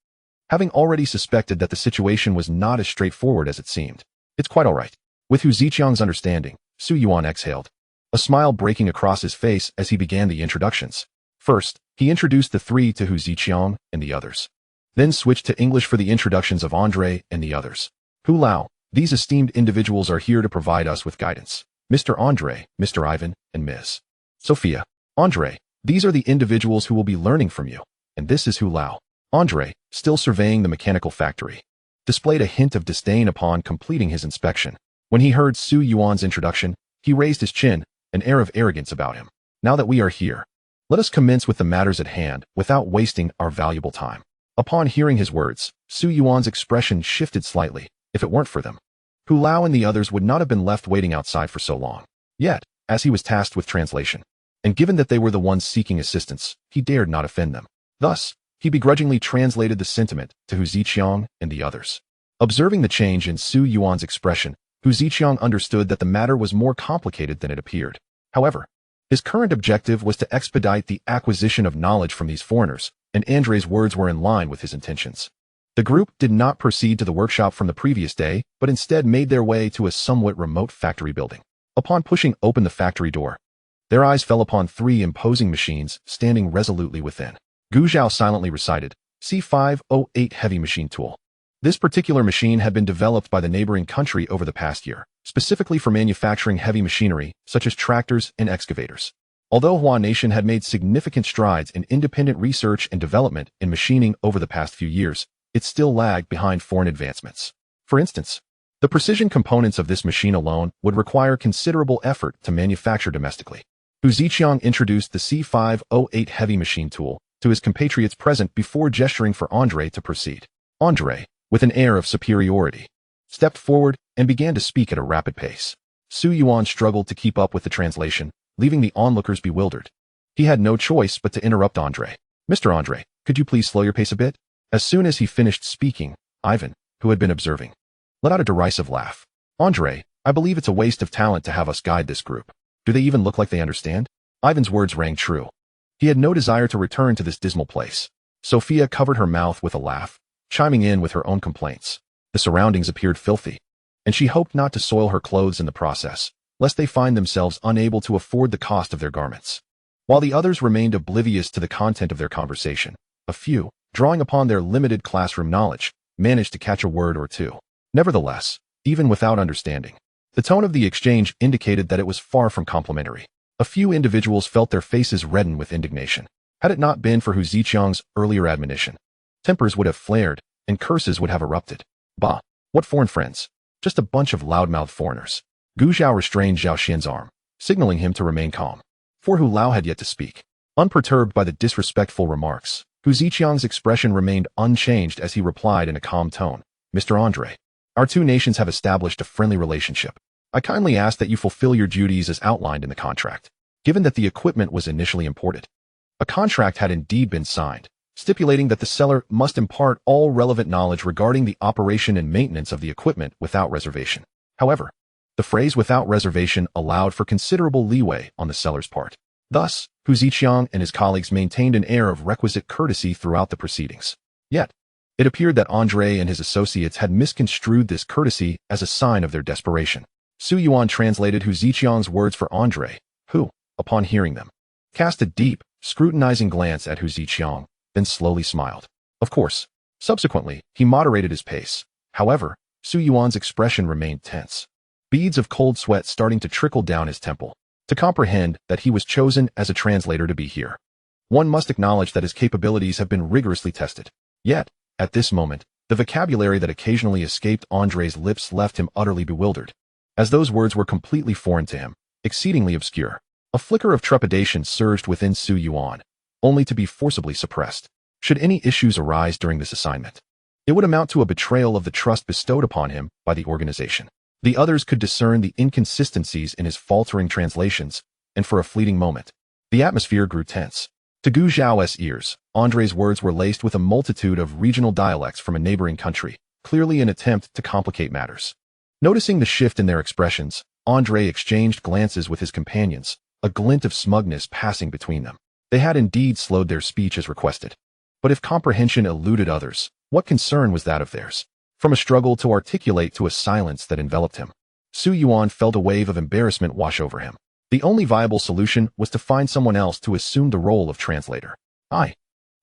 having already suspected that the situation was not as straightforward as it seemed. "It's quite all right." With Hu Ziqiang's understanding, Su Yuan exhaled, a smile breaking across his face as he began the introductions. First, he introduced the 3 to Hu Ziqiang and the others, then switched to English for the introductions of Andre and the others. "Hu Lao, these esteemed individuals are here to provide us with guidance. Mr. Andre, Mr. Ivan, and Ms. Sophia. Andre, these are the individuals who will be learning from you. And this is Hu Lao." Andre, still surveying the mechanical factory, displayed a hint of disdain upon completing his inspection. When he heard Su Yuan's introduction, he raised his chin, an air of arrogance about him. "Now that we are here, let us commence with the matters at hand without wasting our valuable time." Upon hearing his words, Su Yuan's expression shifted slightly. If it weren't for them, Hu Lao and the others would not have been left waiting outside for so long. Yet, as he was tasked with translation, and given that they were the ones seeking assistance, he dared not offend them. Thus, he begrudgingly translated the sentiment to Hu Ziqiang and the others. Observing the change in Su Yuan's expression, Hu Ziqiang understood that the matter was more complicated than it appeared. However, his current objective was to expedite the acquisition of knowledge from these foreigners, and Andre's words were in line with his intentions. The group did not proceed to the workshop from the previous day, but instead made their way to a somewhat remote factory building. Upon pushing open the factory door, their eyes fell upon 3 imposing machines standing resolutely within. Gu Zhao silently recited, "C508 heavy machine tool." This particular machine had been developed by the neighboring country over the past year, specifically for manufacturing heavy machinery, such as tractors and excavators. Although Huan Nation had made significant strides in independent research and development in machining over the past few years, it still lagged behind foreign advancements. For instance, the precision components of this machine alone would require considerable effort to manufacture domestically. Hu Ziqiang introduced the C508 heavy machine tool to his compatriots present before gesturing for Andre to proceed. Andre, with an air of superiority, stepped forward and began to speak at a rapid pace. Su Yuan struggled to keep up with the translation, leaving the onlookers bewildered. He had no choice but to interrupt Andre. "Mr. Andre, could you please slow your pace a bit?" As soon as he finished speaking, Ivan, who had been observing, let out a derisive laugh. "Andre, I believe it's a waste of talent to have us guide this group. Do they even look like they understand?" Ivan's words rang true. He had no desire to return to this dismal place. Sophia covered her mouth with a laugh, chiming in with her own complaints. The surroundings appeared filthy, and she hoped not to soil her clothes in the process, lest they find themselves unable to afford the cost of their garments. While the others remained oblivious to the content of their conversation, a few, drawing upon their limited classroom knowledge, managed to catch a word or two. Nevertheless, even without understanding, the tone of the exchange indicated that it was far from complimentary. A few individuals felt their faces redden with indignation. Had it not been for Hu Ziqiang's earlier admonition, tempers would have flared and curses would have erupted. Bah! What foreign friends? Just a bunch of loudmouthed foreigners. Gu Zhao restrained Zhao Xian's arm, signaling him to remain calm. For Hu Lao had yet to speak. Unperturbed by the disrespectful remarks, Hu Ziqiang's expression remained unchanged as he replied in a calm tone. "Mr. Andre, our two nations have established a friendly relationship. I kindly ask that you fulfill your duties as outlined in the contract." Given that the equipment was initially imported, a contract had indeed been signed, stipulating that the seller must impart all relevant knowledge regarding the operation and maintenance of the equipment without reservation. However, the phrase "without reservation" allowed for considerable leeway on the seller's part. Thus, Hu Ziqiang and his colleagues maintained an air of requisite courtesy throughout the proceedings. Yet, it appeared that Andre and his associates had misconstrued this courtesy as a sign of their desperation. Su Yuan translated Hu Ziqiang's words for Andre, who, upon hearing them, cast a deep, scrutinizing glance at Hu Ziqiang, then slowly smiled. Of course, subsequently, he moderated his pace. However, Su Yuan's expression remained tense, beads of cold sweat starting to trickle down his temple. To comprehend that he was chosen as a translator to be here, one must acknowledge that his capabilities have been rigorously tested. Yet, at this moment, the vocabulary that occasionally escaped Andre's lips left him utterly bewildered, as those words were completely foreign to him, exceedingly obscure. A flicker of trepidation surged within Su Yuan, only to be forcibly suppressed. Should any issues arise during this assignment, it would amount to a betrayal of the trust bestowed upon him by the organization. The others could discern the inconsistencies in his faltering translations, and for a fleeting moment, the atmosphere grew tense. To Gu Zhao's ears, Andre's words were laced with a multitude of regional dialects from a neighboring country, clearly an attempt to complicate matters. Noticing the shift in their expressions, Andre exchanged glances with his companions, a glint of smugness passing between them. They had indeed slowed their speech as requested. But if comprehension eluded others, what concern was that of theirs? From a struggle to articulate to a silence that enveloped him, Su Yuan felt a wave of embarrassment wash over him. The only viable solution was to find someone else to assume the role of translator. I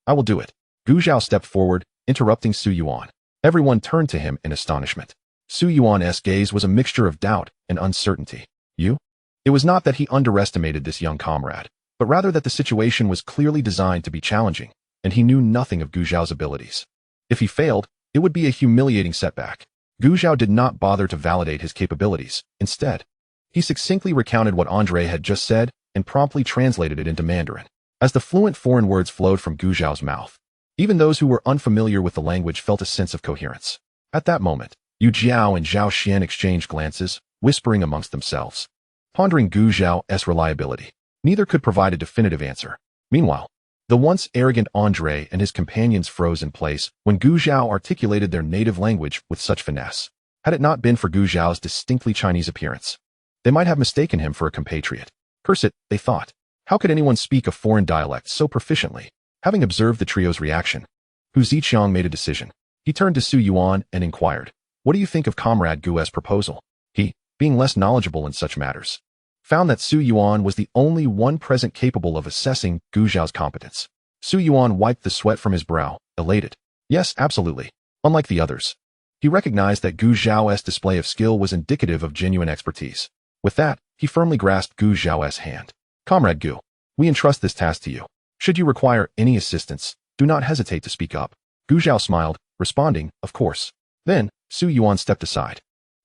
will do it." Gu Zhao stepped forward, interrupting Su Yuan. Everyone turned to him in astonishment. Su Yuan's gaze was a mixture of doubt and uncertainty. "You?" It was not that he underestimated this young comrade, but rather that the situation was clearly designed to be challenging, and he knew nothing of Gu Zhao's abilities. If he failed, it would be a humiliating setback. Gu Zhao did not bother to validate his capabilities. Instead, he succinctly recounted what Andre had just said and promptly translated it into Mandarin. As the fluent foreign words flowed from Gu Zhao's mouth, even those who were unfamiliar with the language felt a sense of coherence. At that moment, Yu Jiao and Zhao Xian exchanged glances, whispering amongst themselves, pondering Gu Zhao's reliability. Neither could provide a definitive answer. Meanwhile, the once arrogant Andre and his companions froze in place when Gu Zhao articulated their native language with such finesse. Had it not been for Gu Zhao's distinctly Chinese appearance, they might have mistaken him for a compatriot. Curse it, they thought. How could anyone speak a foreign dialect so proficiently? Having observed the trio's reaction, Hu Ziqiang made a decision. He turned to Su Yuan and inquired, "What do you think of Comrade Gu's proposal?" He, being less knowledgeable in such matters, found that Su Yuan was the only one present capable of assessing Gu Zhao's competence. Su Yuan wiped the sweat from his brow, elated. "Yes, absolutely. Unlike the others." He recognized that Gu Zhao's display of skill was indicative of genuine expertise. With that, he firmly grasped Gu Zhao's hand. "Comrade Gu, we entrust this task to you. Should you require any assistance, do not hesitate to speak up." Gu Zhao smiled, responding, "Of course." Then, Su Yuan stepped aside,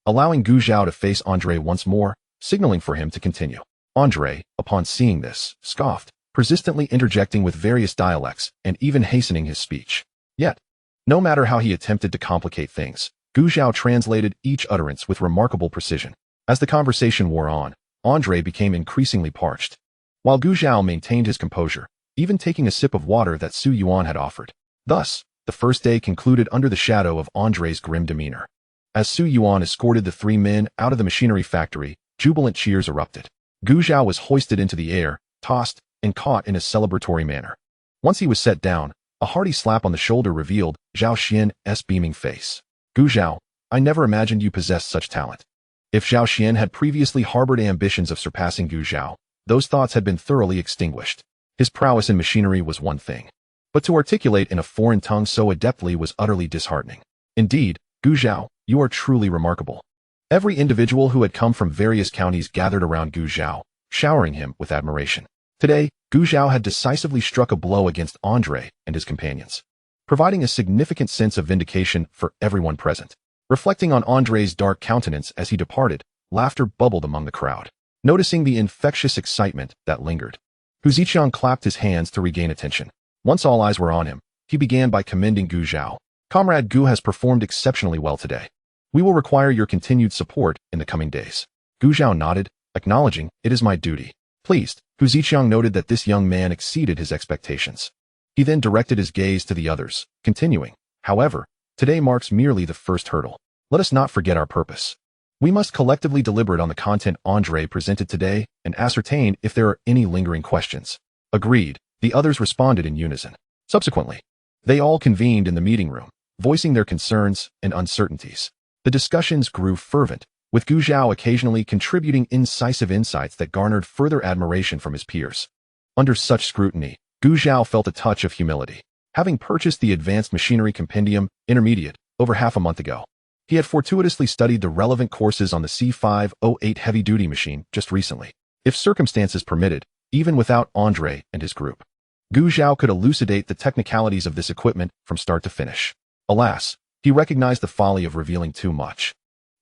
allowing Gu Zhao to face Andre once more, signaling for him to continue. Andre, upon seeing this, scoffed, persistently interjecting with various dialects and even hastening his speech. Yet, no matter how he attempted to complicate things, Gu Zhao translated each utterance with remarkable precision. As the conversation wore on, Andre became increasingly parched. While Gu Zhao maintained his composure, even taking a sip of water that Su Yuan had offered. Thus, the first day concluded under the shadow of Andre's grim demeanor. As Su Yuan escorted the three men out of the machinery factory, jubilant cheers erupted. Gu Zhao was hoisted into the air, tossed, and caught in a celebratory manner. Once he was set down, a hearty slap on the shoulder revealed Zhao Xian's beaming face. Gu Zhao, I never imagined you possessed such talent. If Zhao Xian had previously harbored ambitions of surpassing Gu Zhao, those thoughts had been thoroughly extinguished. His prowess in machinery was one thing, but to articulate in a foreign tongue so adeptly was utterly disheartening. Indeed, Gu Zhao, you are truly remarkable. Every individual who had come from various counties gathered around Gu Zhao, showering him with admiration. Today, Gu Zhao had decisively struck a blow against Andre and his companions, providing a significant sense of vindication for everyone present. Reflecting on Andre's dark countenance as he departed, laughter bubbled among the crowd. Noticing the infectious excitement that lingered, Hu Ziqiang clapped his hands to regain attention. Once all eyes were on him, he began by commending Gu Zhao. Comrade Gu has performed exceptionally well today. We will require your continued support in the coming days. Gu Zhao nodded, acknowledging, it is my duty. Pleased, Hu Ziqiang noted that this young man exceeded his expectations. He then directed his gaze to the others, continuing, however, today marks merely the first hurdle. Let us not forget our purpose. We must collectively deliberate on the content Andre presented today and ascertain if there are any lingering questions. Agreed, the others responded in unison. Subsequently, they all convened in the meeting room, voicing their concerns and uncertainties. The discussions grew fervent, with Gu Zhao occasionally contributing incisive insights that garnered further admiration from his peers. Under such scrutiny, Gu Zhao felt a touch of humility. Having purchased the Advanced Machinery Compendium Intermediate over half a month ago, he had fortuitously studied the relevant courses on the C508 heavy-duty machine just recently. If circumstances permitted, even without Andre and his group, Gu Zhao could elucidate the technicalities of this equipment from start to finish. Alas, he recognized the folly of revealing too much.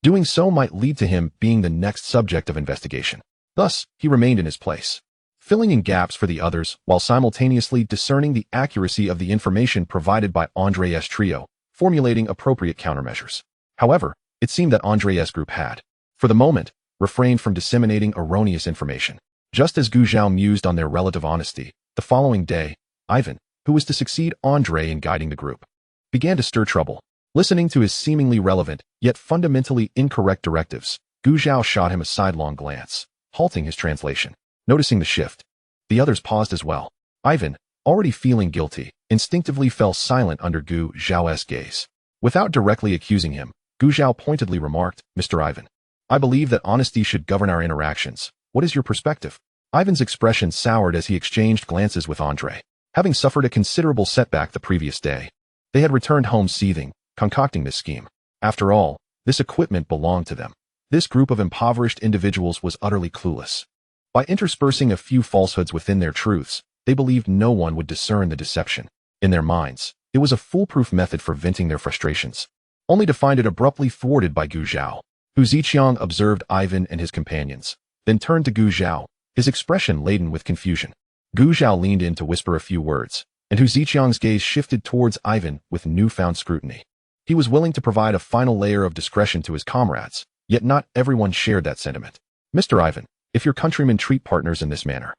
Doing so might lead to him being the next subject of investigation. Thus, he remained in his place, filling in gaps for the others while simultaneously discerning the accuracy of the information provided by Andre's trio, formulating appropriate countermeasures. However, it seemed that Andre's group had, for the moment, refrained from disseminating erroneous information. Just as Gu Zhao mused on their relative honesty, the following day, Ivan, who was to succeed Andre in guiding the group, began to stir trouble. Listening to his seemingly relevant, yet fundamentally incorrect directives, Gu Zhao shot him a sidelong glance, halting his translation. Noticing the shift, the others paused as well. Ivan, already feeling guilty, instinctively fell silent under Gu Zhao's gaze. Without directly accusing him, Gu Zhao pointedly remarked, Mr. Ivan, I believe that honesty should govern our interactions. What is your perspective? Ivan's expression soured as he exchanged glances with Andre. Having suffered a considerable setback the previous day, they had returned home seething, concocting this scheme. After all, this equipment belonged to them. This group of impoverished individuals was utterly clueless. By interspersing a few falsehoods within their truths, they believed no one would discern the deception. In their minds, it was a foolproof method for venting their frustrations, only to find it abruptly thwarted by Gu Zhao. Hu Ziqiang observed Ivan and his companions, then turned to Gu Zhao, his expression laden with confusion. Gu Zhao leaned in to whisper a few words, and Hu Ziqiang's gaze shifted towards Ivan with newfound scrutiny. He was willing to provide a final layer of discretion to his comrades, yet not everyone shared that sentiment. Mr. Ivan, if your countrymen treat partners in this manner,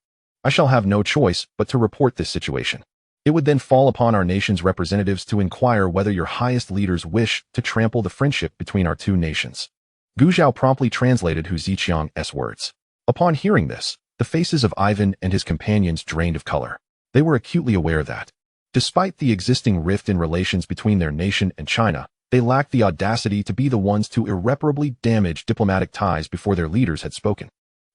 I shall have no choice but to report this situation. It would then fall upon our nation's representatives to inquire whether your highest leaders wish to trample the friendship between our two nations. Gu Zhao promptly translated Hu Ziqiang's words. Upon hearing this, the faces of Ivan and his companions drained of color. They were acutely aware that, despite the existing rift in relations between their nation and China, they lacked the audacity to be the ones to irreparably damage diplomatic ties before their leaders had spoken.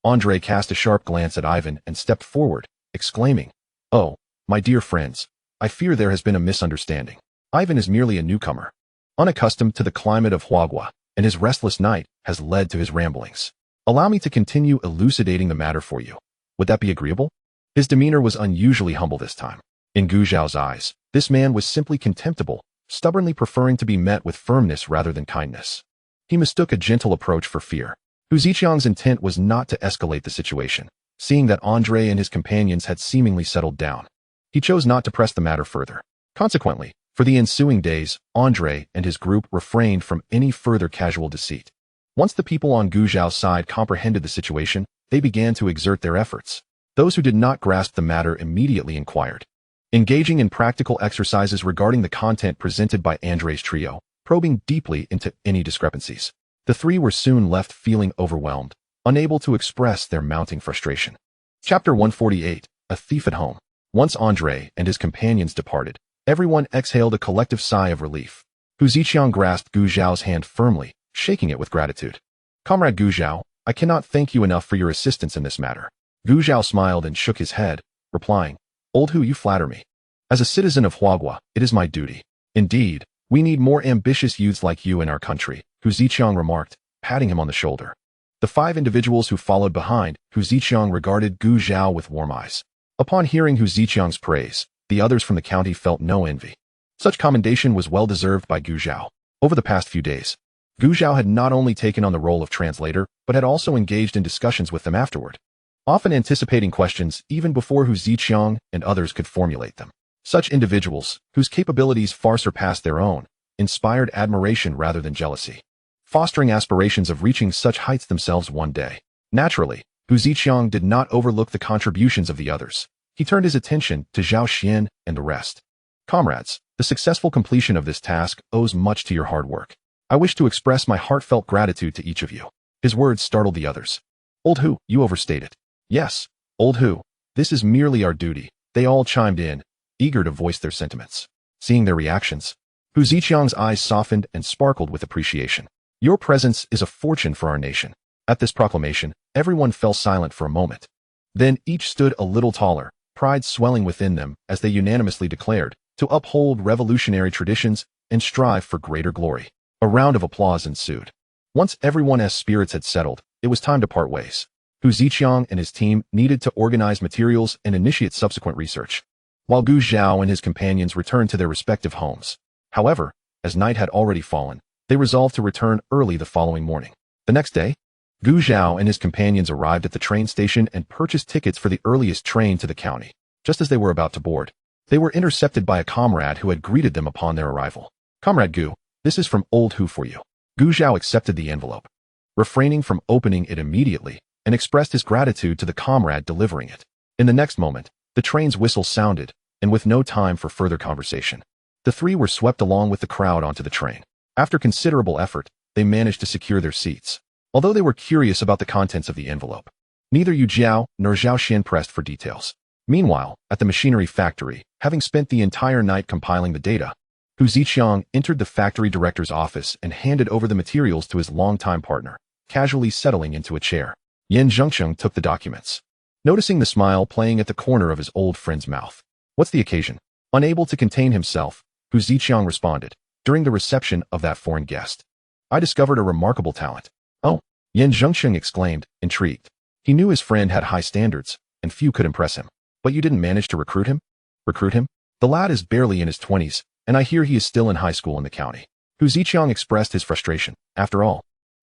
Andre cast a sharp glance at Ivan and stepped forward, exclaiming, Oh, my dear friends, I fear there has been a misunderstanding. Ivan is merely a newcomer, unaccustomed to the climate of Huagua, and his restless night has led to his ramblings. Allow me to continue elucidating the matter for you. Would that be agreeable? His demeanor was unusually humble this time. In Gu Zhao's eyes, this man was simply contemptible, stubbornly preferring to be met with firmness rather than kindness. He mistook a gentle approach for fear. Hu Ziqiang's intent was not to escalate the situation, seeing that Andre and his companions had seemingly settled down. He chose not to press the matter further. Consequently, for the ensuing days, Andre and his group refrained from any further casual deceit. Once the people on Gu Zhao's side comprehended the situation, they began to exert their efforts. Those who did not grasp the matter immediately inquired, engaging in practical exercises regarding the content presented by Andre's trio, probing deeply into any discrepancies. The three were soon left feeling overwhelmed, unable to express their mounting frustration. Chapter 148, A Thief at Home. Once Andre and his companions departed, everyone exhaled a collective sigh of relief. Hu Ziqiang grasped Gu Zhao's hand firmly, shaking it with gratitude. Comrade Gu Zhao, I cannot thank you enough for your assistance in this matter. Gu Zhao smiled and shook his head, replying, Old Hu, you flatter me. As a citizen of Huagua, it is my duty. Indeed, we need more ambitious youths like you in our country, Hu Ziqiang remarked, patting him on the shoulder. The 5 individuals who followed behind Hu Ziqiang regarded Gu Zhao with warm eyes. Upon hearing Hu Ziqiang's praise, the others from the county felt no envy. Such commendation was well deserved by Gu Zhao. Over the past few days, Gu Zhao had not only taken on the role of translator, but had also engaged in discussions with them afterward, often anticipating questions even before Hu Ziqiang and others could formulate them. Such individuals, whose capabilities far surpassed their own, inspired admiration rather than jealousy, fostering aspirations of reaching such heights themselves one day. Naturally, Hu Ziqiang did not overlook the contributions of the others. He turned his attention to Zhao Xian and the rest. Comrades, the successful completion of this task owes much to your hard work. I wish to express my heartfelt gratitude to each of you. His words startled the others. Old Hu, you overstate it. Yes, Old Hu, this is merely our duty. They all chimed in, eager to voice their sentiments. Seeing their reactions, Hu Ziqiang's eyes softened and sparkled with appreciation. Your presence is a fortune for our nation. At this proclamation, everyone fell silent for a moment. Then each stood a little taller, pride swelling within them as they unanimously declared to uphold revolutionary traditions and strive for greater glory. A round of applause ensued. Once everyone's spirits had settled, it was time to part ways. Hu Ziqiang and his team needed to organize materials and initiate subsequent research, while Gu Zhao and his companions returned to their respective homes. However, as night had already fallen, they resolved to return early the following morning. The next day, Gu Zhao and his companions arrived at the train station and purchased tickets for the earliest train to the county. Just as they were about to board, they were intercepted by a comrade who had greeted them upon their arrival. Comrade Gu, this is from Old Hu for you. Gu Zhao accepted the envelope, refraining from opening it immediately, and expressed his gratitude to the comrade delivering it. In the next moment, the train's whistle sounded, and with no time for further conversation, the three were swept along with the crowd onto the train. After considerable effort, they managed to secure their seats. Although they were curious about the contents of the envelope, neither Yu Jiao nor Zhao Xian pressed for details. Meanwhile, at the machinery factory, having spent the entire night compiling the data, Hu Ziqiang entered the factory director's office and handed over the materials to his longtime partner, casually settling into a chair. Yan Zhengsheng took the documents, noticing the smile playing at the corner of his old friend's mouth. What's the occasion? Unable to contain himself, Hu Ziqiang responded, during the reception of that foreign guest. I discovered a remarkable talent. Oh, Yan Zhengsheng exclaimed, intrigued. He knew his friend had high standards, and few could impress him. But you didn't manage to recruit him? Recruit him? The lad is barely in his 20s, and I hear he is still in high school in the county. Hu Ziqiang expressed his frustration. After all,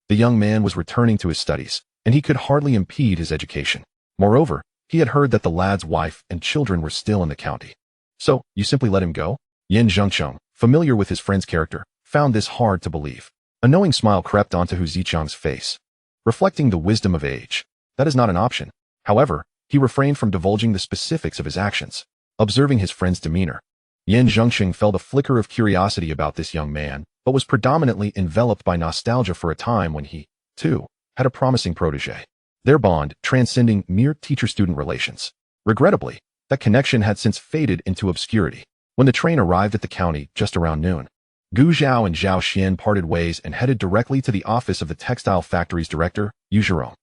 the young man was returning to his studies, and he could hardly impede his education. Moreover, he had heard that the lad's wife and children were still in the county. So, you simply let him go? Yan Zhengsheng, familiar with his friend's character, found this hard to believe. A knowing smile crept onto Hu Ziqiang's face, reflecting the wisdom of age. That is not an option. However, he refrained from divulging the specifics of his actions. Observing his friend's demeanor, Yan Zhengsheng felt a flicker of curiosity about this young man, but was predominantly enveloped by nostalgia for a time when he, too, had a promising protege. Their bond transcending mere teacher-student relations. Regrettably, that connection had since faded into obscurity. When the train arrived at the county just around noon, Gu Zhao and Zhao Xian parted ways and headed directly to the office of the textile factory's director, Yu Zhirong.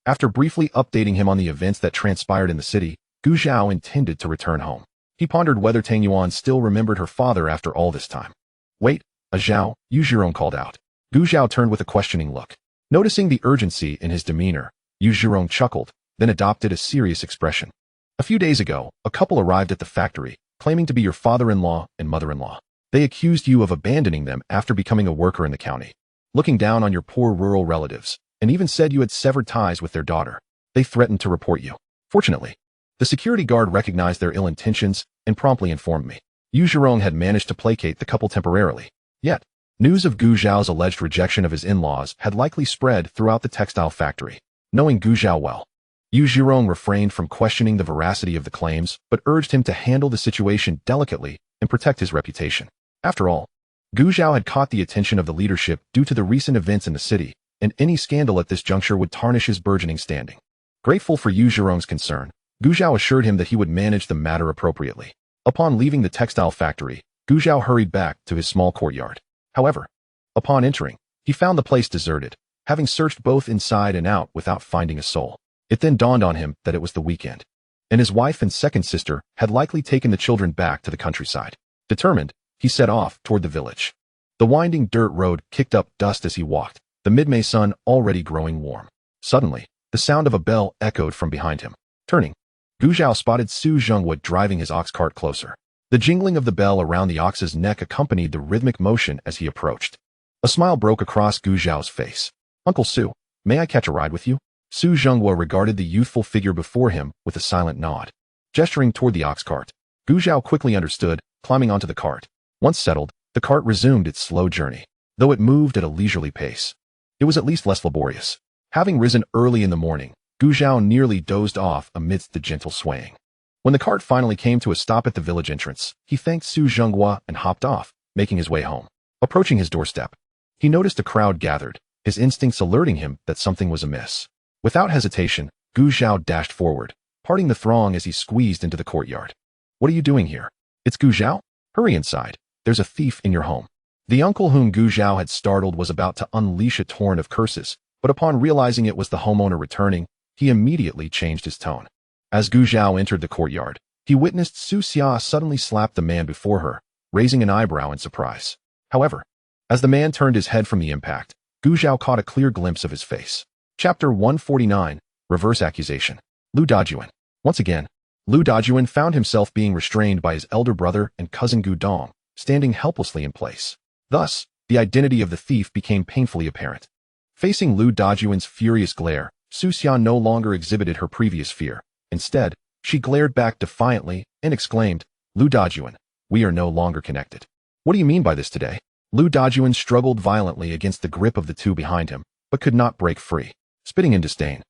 After briefly updating him on the events that transpired in the city, Gu Zhao intended to return home. He pondered whether Tang Yuan still remembered her father after all this time. Wait, Zhao, Yu Zhirong called out. Gu Zhao turned with a questioning look. Noticing the urgency in his demeanor, Yu Zhirong chuckled, then adopted a serious expression. A few days ago, a couple arrived at the factory, claiming to be your father-in-law and mother-in-law. They accused you of abandoning them after becoming a worker in the county, looking down on your poor rural relatives, and even said you had severed ties with their daughter. They threatened to report you. Fortunately, the security guard recognized their ill intentions and promptly informed me. Yu Zhirong had managed to placate the couple temporarily. Yet, news of Gu Zhao's alleged rejection of his in-laws had likely spread throughout the textile factory. Knowing Gu Zhao well, Yu Zhirong refrained from questioning the veracity of the claims, but urged him to handle the situation delicately and protect his reputation. After all, Gu Zhao had caught the attention of the leadership due to the recent events in the city, and any scandal at this juncture would tarnish his burgeoning standing. Grateful for Yu Zhirong's concern, Gu Zhao assured him that he would manage the matter appropriately. Upon leaving the textile factory, Gu Zhao hurried back to his small courtyard. However, upon entering, he found the place deserted, having searched both inside and out without finding a soul. It then dawned on him that it was the weekend, and his wife and second sister had likely taken the children back to the countryside. Determined, he set off toward the village. The winding dirt road kicked up dust as he walked, the mid-May sun already growing warm. Suddenly, the sound of a bell echoed from behind him. Turning, Gu Zhao spotted Su Zhengwu driving his ox cart closer. The jingling of the bell around the ox's neck accompanied the rhythmic motion as he approached. A smile broke across Gu Zhao's face. "Uncle Su, may I catch a ride with you?" Su Zhengwu regarded the youthful figure before him with a silent nod. Gesturing toward the ox cart, Gu Zhao quickly understood, climbing onto the cart. Once settled, the cart resumed its slow journey, though it moved at a leisurely pace. It was at least less laborious. Having risen early in the morning, Gu Zhao nearly dozed off amidst the gentle swaying. When the cart finally came to a stop at the village entrance, he thanked Su Zhengwu and hopped off, making his way home. Approaching his doorstep, he noticed a crowd gathered, his instincts alerting him that something was amiss. Without hesitation, Gu Zhao dashed forward, parting the throng as he squeezed into the courtyard. "What are you doing here?" "It's Gu Zhao? Hurry inside. There's a thief in your home." The uncle whom Gu Zhao had startled was about to unleash a torrent of curses, but upon realizing it was the homeowner returning, he immediately changed his tone. As Gu Zhao entered the courtyard, he witnessed Su Xia suddenly slap the man before her, raising an eyebrow in surprise. However, as the man turned his head from the impact, Gu Zhao caught a clear glimpse of his face. Chapter 149, Reverse Accusation. Lu Dajuan. Once again, Lu Dajuan found himself being restrained by his elder brother and cousin Gu Dong, standing helplessly in place. Thus, the identity of the thief became painfully apparent. Facing Lu Dajuan's furious glare, Su Xia no longer exhibited her previous fear. Instead, she glared back defiantly and exclaimed, "Lu Dajuan, we are no longer connected." "What do you mean by this today?" Lu Dajuan struggled violently against the grip of the two behind him, but could not break free. Spitting in disdain,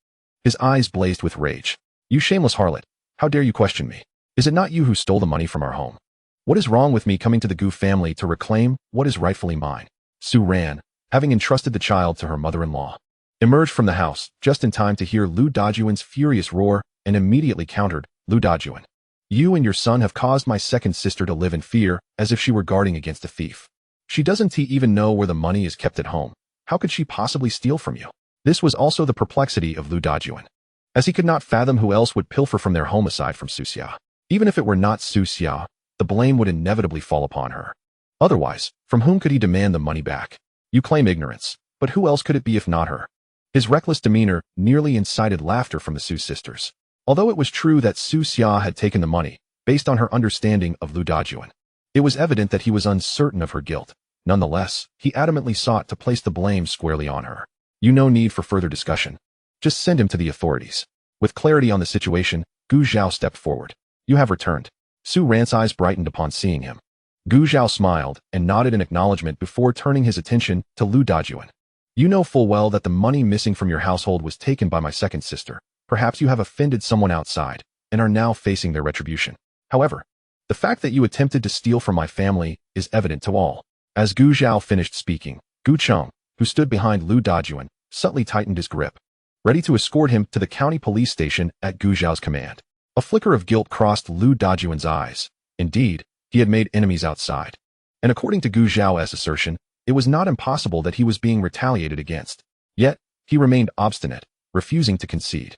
his eyes blazed with rage. "You shameless harlot, how dare you question me? Is it not you who stole the money from our home? What is wrong with me coming to the Gu family to reclaim what is rightfully mine?" Su ran, having entrusted the child to her mother-in-law. Emerged from the house, just in time to hear Lu Dajuan's furious roar, and immediately countered, "Lu Dajuan, you and your son have caused my second sister to live in fear as if she were guarding against a thief. She doesn't even know where the money is kept at home. How could she possibly steal from you?" This was also the perplexity of Lu Dajuan, as he could not fathom who else would pilfer from their home aside from Su Xia. Even if it were not Su Xia, the blame would inevitably fall upon her. Otherwise, from whom could he demand the money back? "You claim ignorance, but who else could it be if not her?" His reckless demeanor nearly incited laughter from the Su sisters. Although it was true that Su Xia had taken the money, based on her understanding of Lu Dajuan, it was evident that he was uncertain of her guilt. Nonetheless, he adamantly sought to place the blame squarely on her. "You no need for further discussion. Just send him to the authorities." With clarity on the situation, Gu Zhao stepped forward. "You have returned." Su Ran's eyes brightened upon seeing him. Gu Zhao smiled and nodded in acknowledgement before turning his attention to Lu Dajuan. "You know full well that the money missing from your household was taken by my second sister. Perhaps you have offended someone outside, and are now facing their retribution. However, the fact that you attempted to steal from my family is evident to all." As Gu Zhao finished speaking, Gu Cheng, who stood behind Lu Dajuan, subtly tightened his grip, ready to escort him to the county police station at Gu Zhao's command. A flicker of guilt crossed Lu Dajuan's eyes. Indeed, he had made enemies outside. And according to Gu Zhao's assertion, it was not impossible that he was being retaliated against. Yet, he remained obstinate, refusing to concede.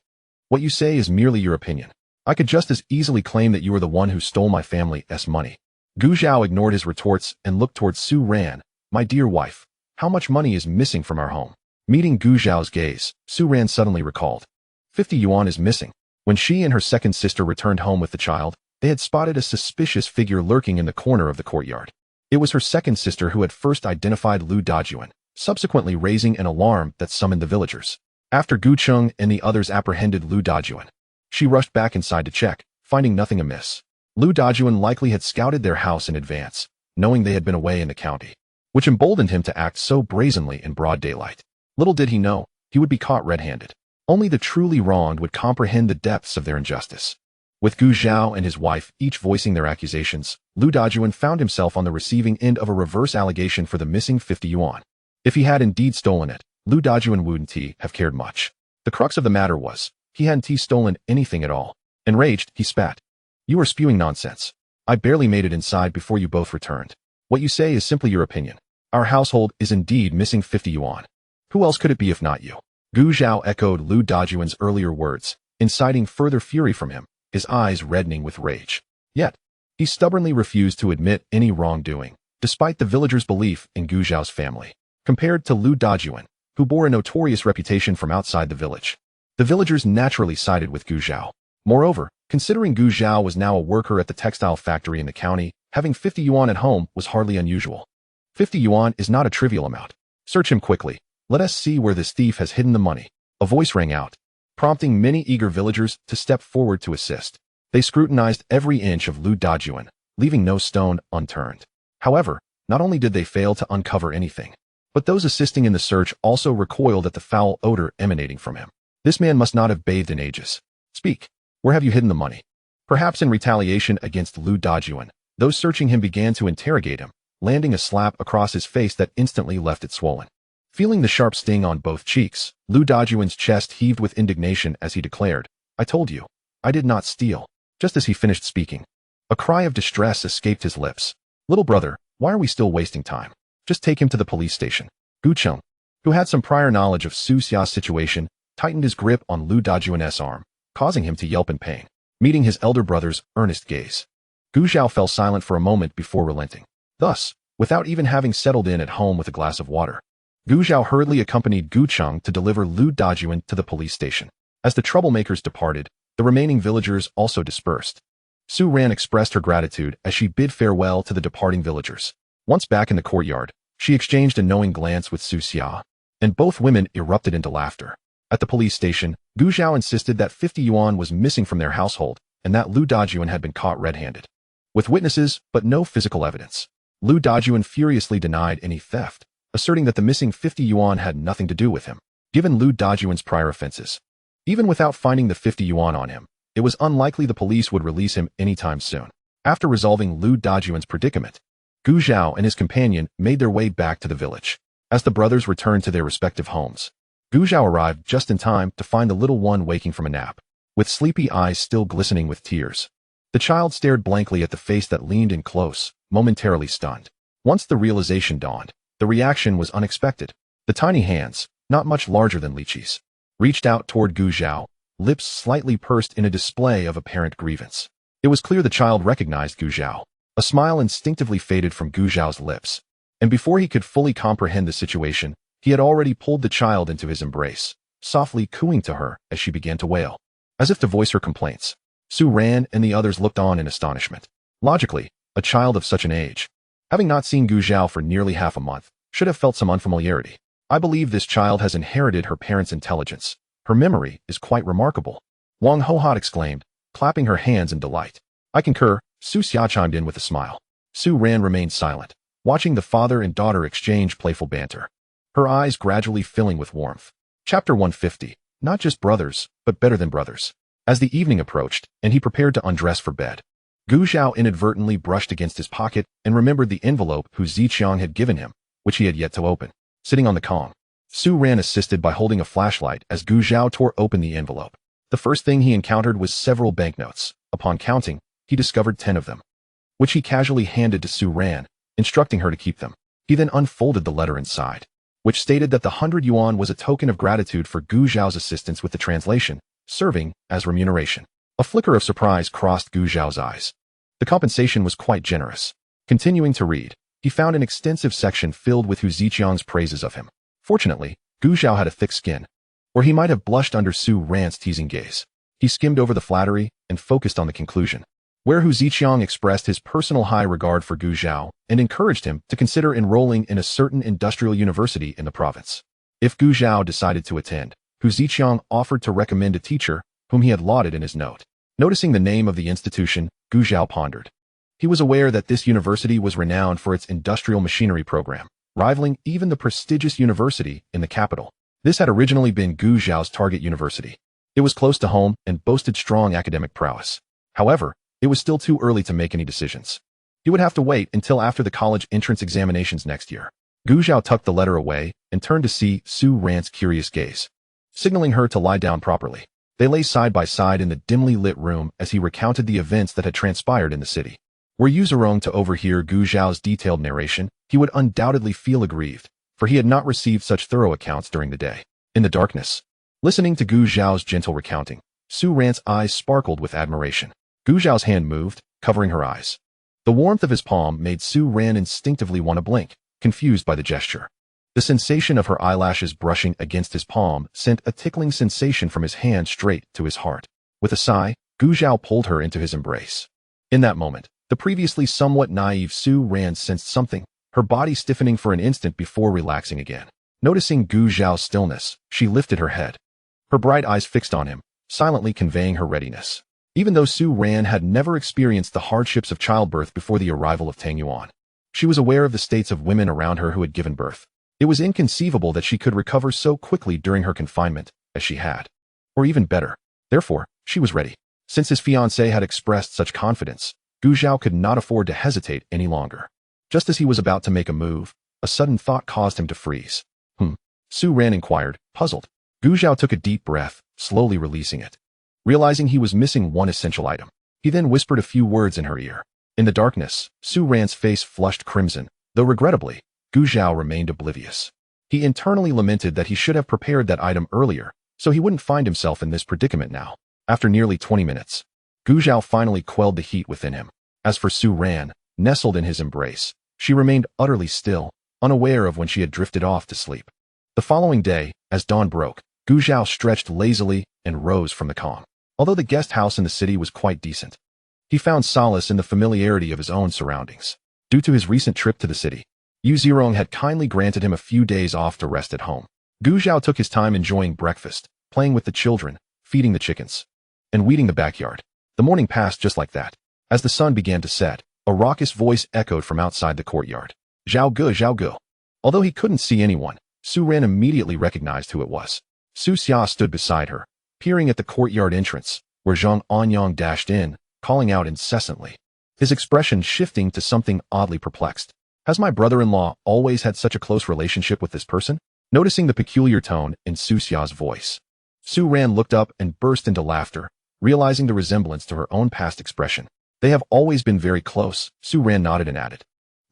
"What you say is merely your opinion. I could just as easily claim that you are the one who stole my family's money." Gu Zhao ignored his retorts and looked towards Su Ran. "My dear wife, how much money is missing from our home?" Meeting Gu Zhao's gaze, Su Ran suddenly recalled. 50 yuan is missing. When she and her second sister returned home with the child, they had spotted a suspicious figure lurking in the corner of the courtyard. It was her second sister who had first identified Lu Dajuan, subsequently raising an alarm that summoned the villagers. After Gu Cheng and the others apprehended Lu Dajuan, she rushed back inside to check, finding nothing amiss. Lu Dajuan likely had scouted their house in advance, knowing they had been away in the county, which emboldened him to act so brazenly in broad daylight. Little did he know, he would be caught red-handed. Only the truly wronged would comprehend the depths of their injustice. With Gu Zhao and his wife each voicing their accusations, Lu Dajuan found himself on the receiving end of a reverse allegation for the missing 50 yuan. If he had indeed stolen it, Lu Dajuan wouldn't have cared much. The crux of the matter was, he hadn't stolen anything at all. Enraged, he spat. You are spewing nonsense. I barely made it inside before you both returned. What you say is simply your opinion. Our household is indeed missing 50 yuan. Who else could it be if not you? Gu Zhao echoed Lu Dajuan's earlier words, inciting further fury from him, his eyes reddening with rage. Yet, he stubbornly refused to admit any wrongdoing, despite the villagers' belief in Gu Zhao's family. Compared to Lu Dajuan, who bore a notorious reputation from outside the village, the villagers naturally sided with Gu Zhao. Moreover, considering Gu Zhao was now a worker at the textile factory in the county, having 50 yuan at home was hardly unusual. 50 yuan is not a trivial amount. Search him quickly. Let us see where this thief has hidden the money. A voice rang out, prompting many eager villagers to step forward to assist. They scrutinized every inch of Lu Dajuan, leaving no stone unturned. However, not only did they fail to uncover anything, but those assisting in the search also recoiled at the foul odor emanating from him. This man must not have bathed in ages. Speak. Where have you hidden the money? Perhaps in retaliation against Lu Dajuan, those searching him began to interrogate him, landing a slap across his face that instantly left it swollen. Feeling the sharp sting on both cheeks, Lu Dajuan's chest heaved with indignation as he declared, I told you, I did not steal. Just as he finished speaking, a cry of distress escaped his lips. Little brother, why are we still wasting time? Just take him to the police station. Gu Cheng, who had some prior knowledge of Su Xia's situation, tightened his grip on Lu Dajuan's arm, causing him to yelp in pain. Meeting his elder brother's earnest gaze, Gu Zhao fell silent for a moment before relenting. Thus, without even having settled in at home with a glass of water, Gu Zhao hurriedly accompanied Gu Cheng to deliver Lu Dajuan to the police station. As the troublemakers departed, the remaining villagers also dispersed. Su Ran expressed her gratitude as she bid farewell to the departing villagers. Once back in the courtyard, she exchanged a knowing glance with Su Xia, and both women erupted into laughter. At the police station, Gu Zhao insisted that 50 yuan was missing from their household and that Lu Dajuan had been caught red-handed. With witnesses but no physical evidence, Lu Dajuan furiously denied any theft, asserting that the missing 50 yuan had nothing to do with him. Given Lu Dajuan's prior offenses, even without finding the 50 yuan on him, it was unlikely the police would release him anytime soon. After resolving Lu Dajuan's predicament, Gu Zhao and his companion made their way back to the village. As the brothers returned to their respective homes, Gu Zhao arrived just in time to find the little one waking from a nap, with sleepy eyes still glistening with tears. The child stared blankly at the face that leaned in close, momentarily stunned. Once the realization dawned, the reaction was unexpected. The tiny hands, not much larger than lychees, reached out toward Gu Zhao, lips slightly pursed in a display of apparent grievance. It was clear the child recognized Gu Zhao. A smile instinctively faded from Gu Zhao's lips, and before he could fully comprehend the situation, he had already pulled the child into his embrace, softly cooing to her as she began to wail. As if to voice her complaints, Su Ran and the others looked on in astonishment. Logically, a child of such an age, having not seen Gu Zhao for nearly half a month, should have felt some unfamiliarity. I believe this child has inherited her parents' intelligence. Her memory is quite remarkable. Wang Hohat exclaimed, clapping her hands in delight. I concur, Su Xia chimed in with a smile. Su Ran remained silent, watching the father and daughter exchange playful banter, her eyes gradually filling with warmth. Chapter 150. Not just brothers, but better than brothers. As the evening approached, and he prepared to undress for bed, Gu Zhao inadvertently brushed against his pocket and remembered the envelope whose Ziqiang had given him, which he had yet to open. Sitting on the Kong, Su Ran assisted by holding a flashlight as Gu Zhao tore open the envelope. The first thing he encountered was several banknotes. Upon counting, he discovered 10 of them, which he casually handed to Su Ran, instructing her to keep them. He then unfolded the letter inside, which stated that the 100 yuan was a token of gratitude for Gu Zhao's assistance with the translation, serving as remuneration. A flicker of surprise crossed Gu Zhao's eyes. The compensation was quite generous. Continuing to read, he found an extensive section filled with Hu Ziqiang's praises of him. Fortunately, Gu Zhao had a thick skin, or he might have blushed under Su Ran's teasing gaze. He skimmed over the flattery and focused on the conclusion, where Hu Ziqiang expressed his personal high regard for Gu Zhao and encouraged him to consider enrolling in a certain industrial university in the province. If Gu Zhao decided to attend, Hu Ziqiang offered to recommend a teacher whom he had lauded in his note. Noticing the name of the institution, Gu Zhao pondered. He was aware that this university was renowned for its industrial machinery program, rivaling even the prestigious university in the capital. This had originally been Gu Zhao's target university. It was close to home and boasted strong academic prowess. However, it was still too early to make any decisions. He would have to wait until after the college entrance examinations next year. Gu Zhao tucked the letter away and turned to see Su Ran's curious gaze, signaling her to lie down properly. They lay side by side in the dimly lit room as he recounted the events that had transpired in the city. Were Yu Zerong to overhear Gu Zhao's detailed narration, he would undoubtedly feel aggrieved, for he had not received such thorough accounts during the day. In the darkness, listening to Gu Zhao's gentle recounting, Su Ran's eyes sparkled with admiration. Gu Zhao's hand moved, covering her eyes. The warmth of his palm made Su Ran instinctively want to blink, confused by the gesture. The sensation of her eyelashes brushing against his palm sent a tickling sensation from his hand straight to his heart. With a sigh, Gu Zhao pulled her into his embrace. In that moment, the previously somewhat naive Su Ran sensed something, her body stiffening for an instant before relaxing again. Noticing Gu Zhao's stillness, she lifted her head. Her bright eyes fixed on him, silently conveying her readiness. Even though Su Ran had never experienced the hardships of childbirth before the arrival of Tang Yuan, she was aware of the states of women around her who had given birth. It was inconceivable that she could recover so quickly during her confinement, as she had. Or even better. Therefore, she was ready. Since his fiancée had expressed such confidence, Gu Zhao could not afford to hesitate any longer. Just as he was about to make a move, a sudden thought caused him to freeze. Su Ran inquired, puzzled. Gu Zhao took a deep breath, slowly releasing it. Realizing he was missing one essential item, he then whispered a few words in her ear. In the darkness, Su Ran's face flushed crimson, though regrettably, Gu Zhao remained oblivious. He internally lamented that he should have prepared that item earlier, so he wouldn't find himself in this predicament now. After nearly 20 minutes, Gu Zhao finally quelled the heat within him. As for Su Ran, nestled in his embrace, she remained utterly still, unaware of when she had drifted off to sleep. The following day, as dawn broke, Gu Zhao stretched lazily and rose from the calm. Although the guest house in the city was quite decent, he found solace in the familiarity of his own surroundings. Due to his recent trip to the city, Yu Zerong had kindly granted him a few days off to rest at home. Gu Zhao took his time enjoying breakfast, playing with the children, feeding the chickens, and weeding the backyard. The morning passed just like that. As the sun began to set, a raucous voice echoed from outside the courtyard. Zhao Gu, Zhao Gu. Although he couldn't see anyone, Su Ran immediately recognized who it was. Su Xia stood beside her, peering at the courtyard entrance, where Zhang Anyang dashed in, calling out incessantly, his expression shifting to something oddly perplexed. Has my brother-in-law always had such a close relationship with this person? Noticing the peculiar tone in Su Xia's voice, Su Ran looked up and burst into laughter, realizing the resemblance to her own past expression. They have always been very close, Su Ran nodded and added.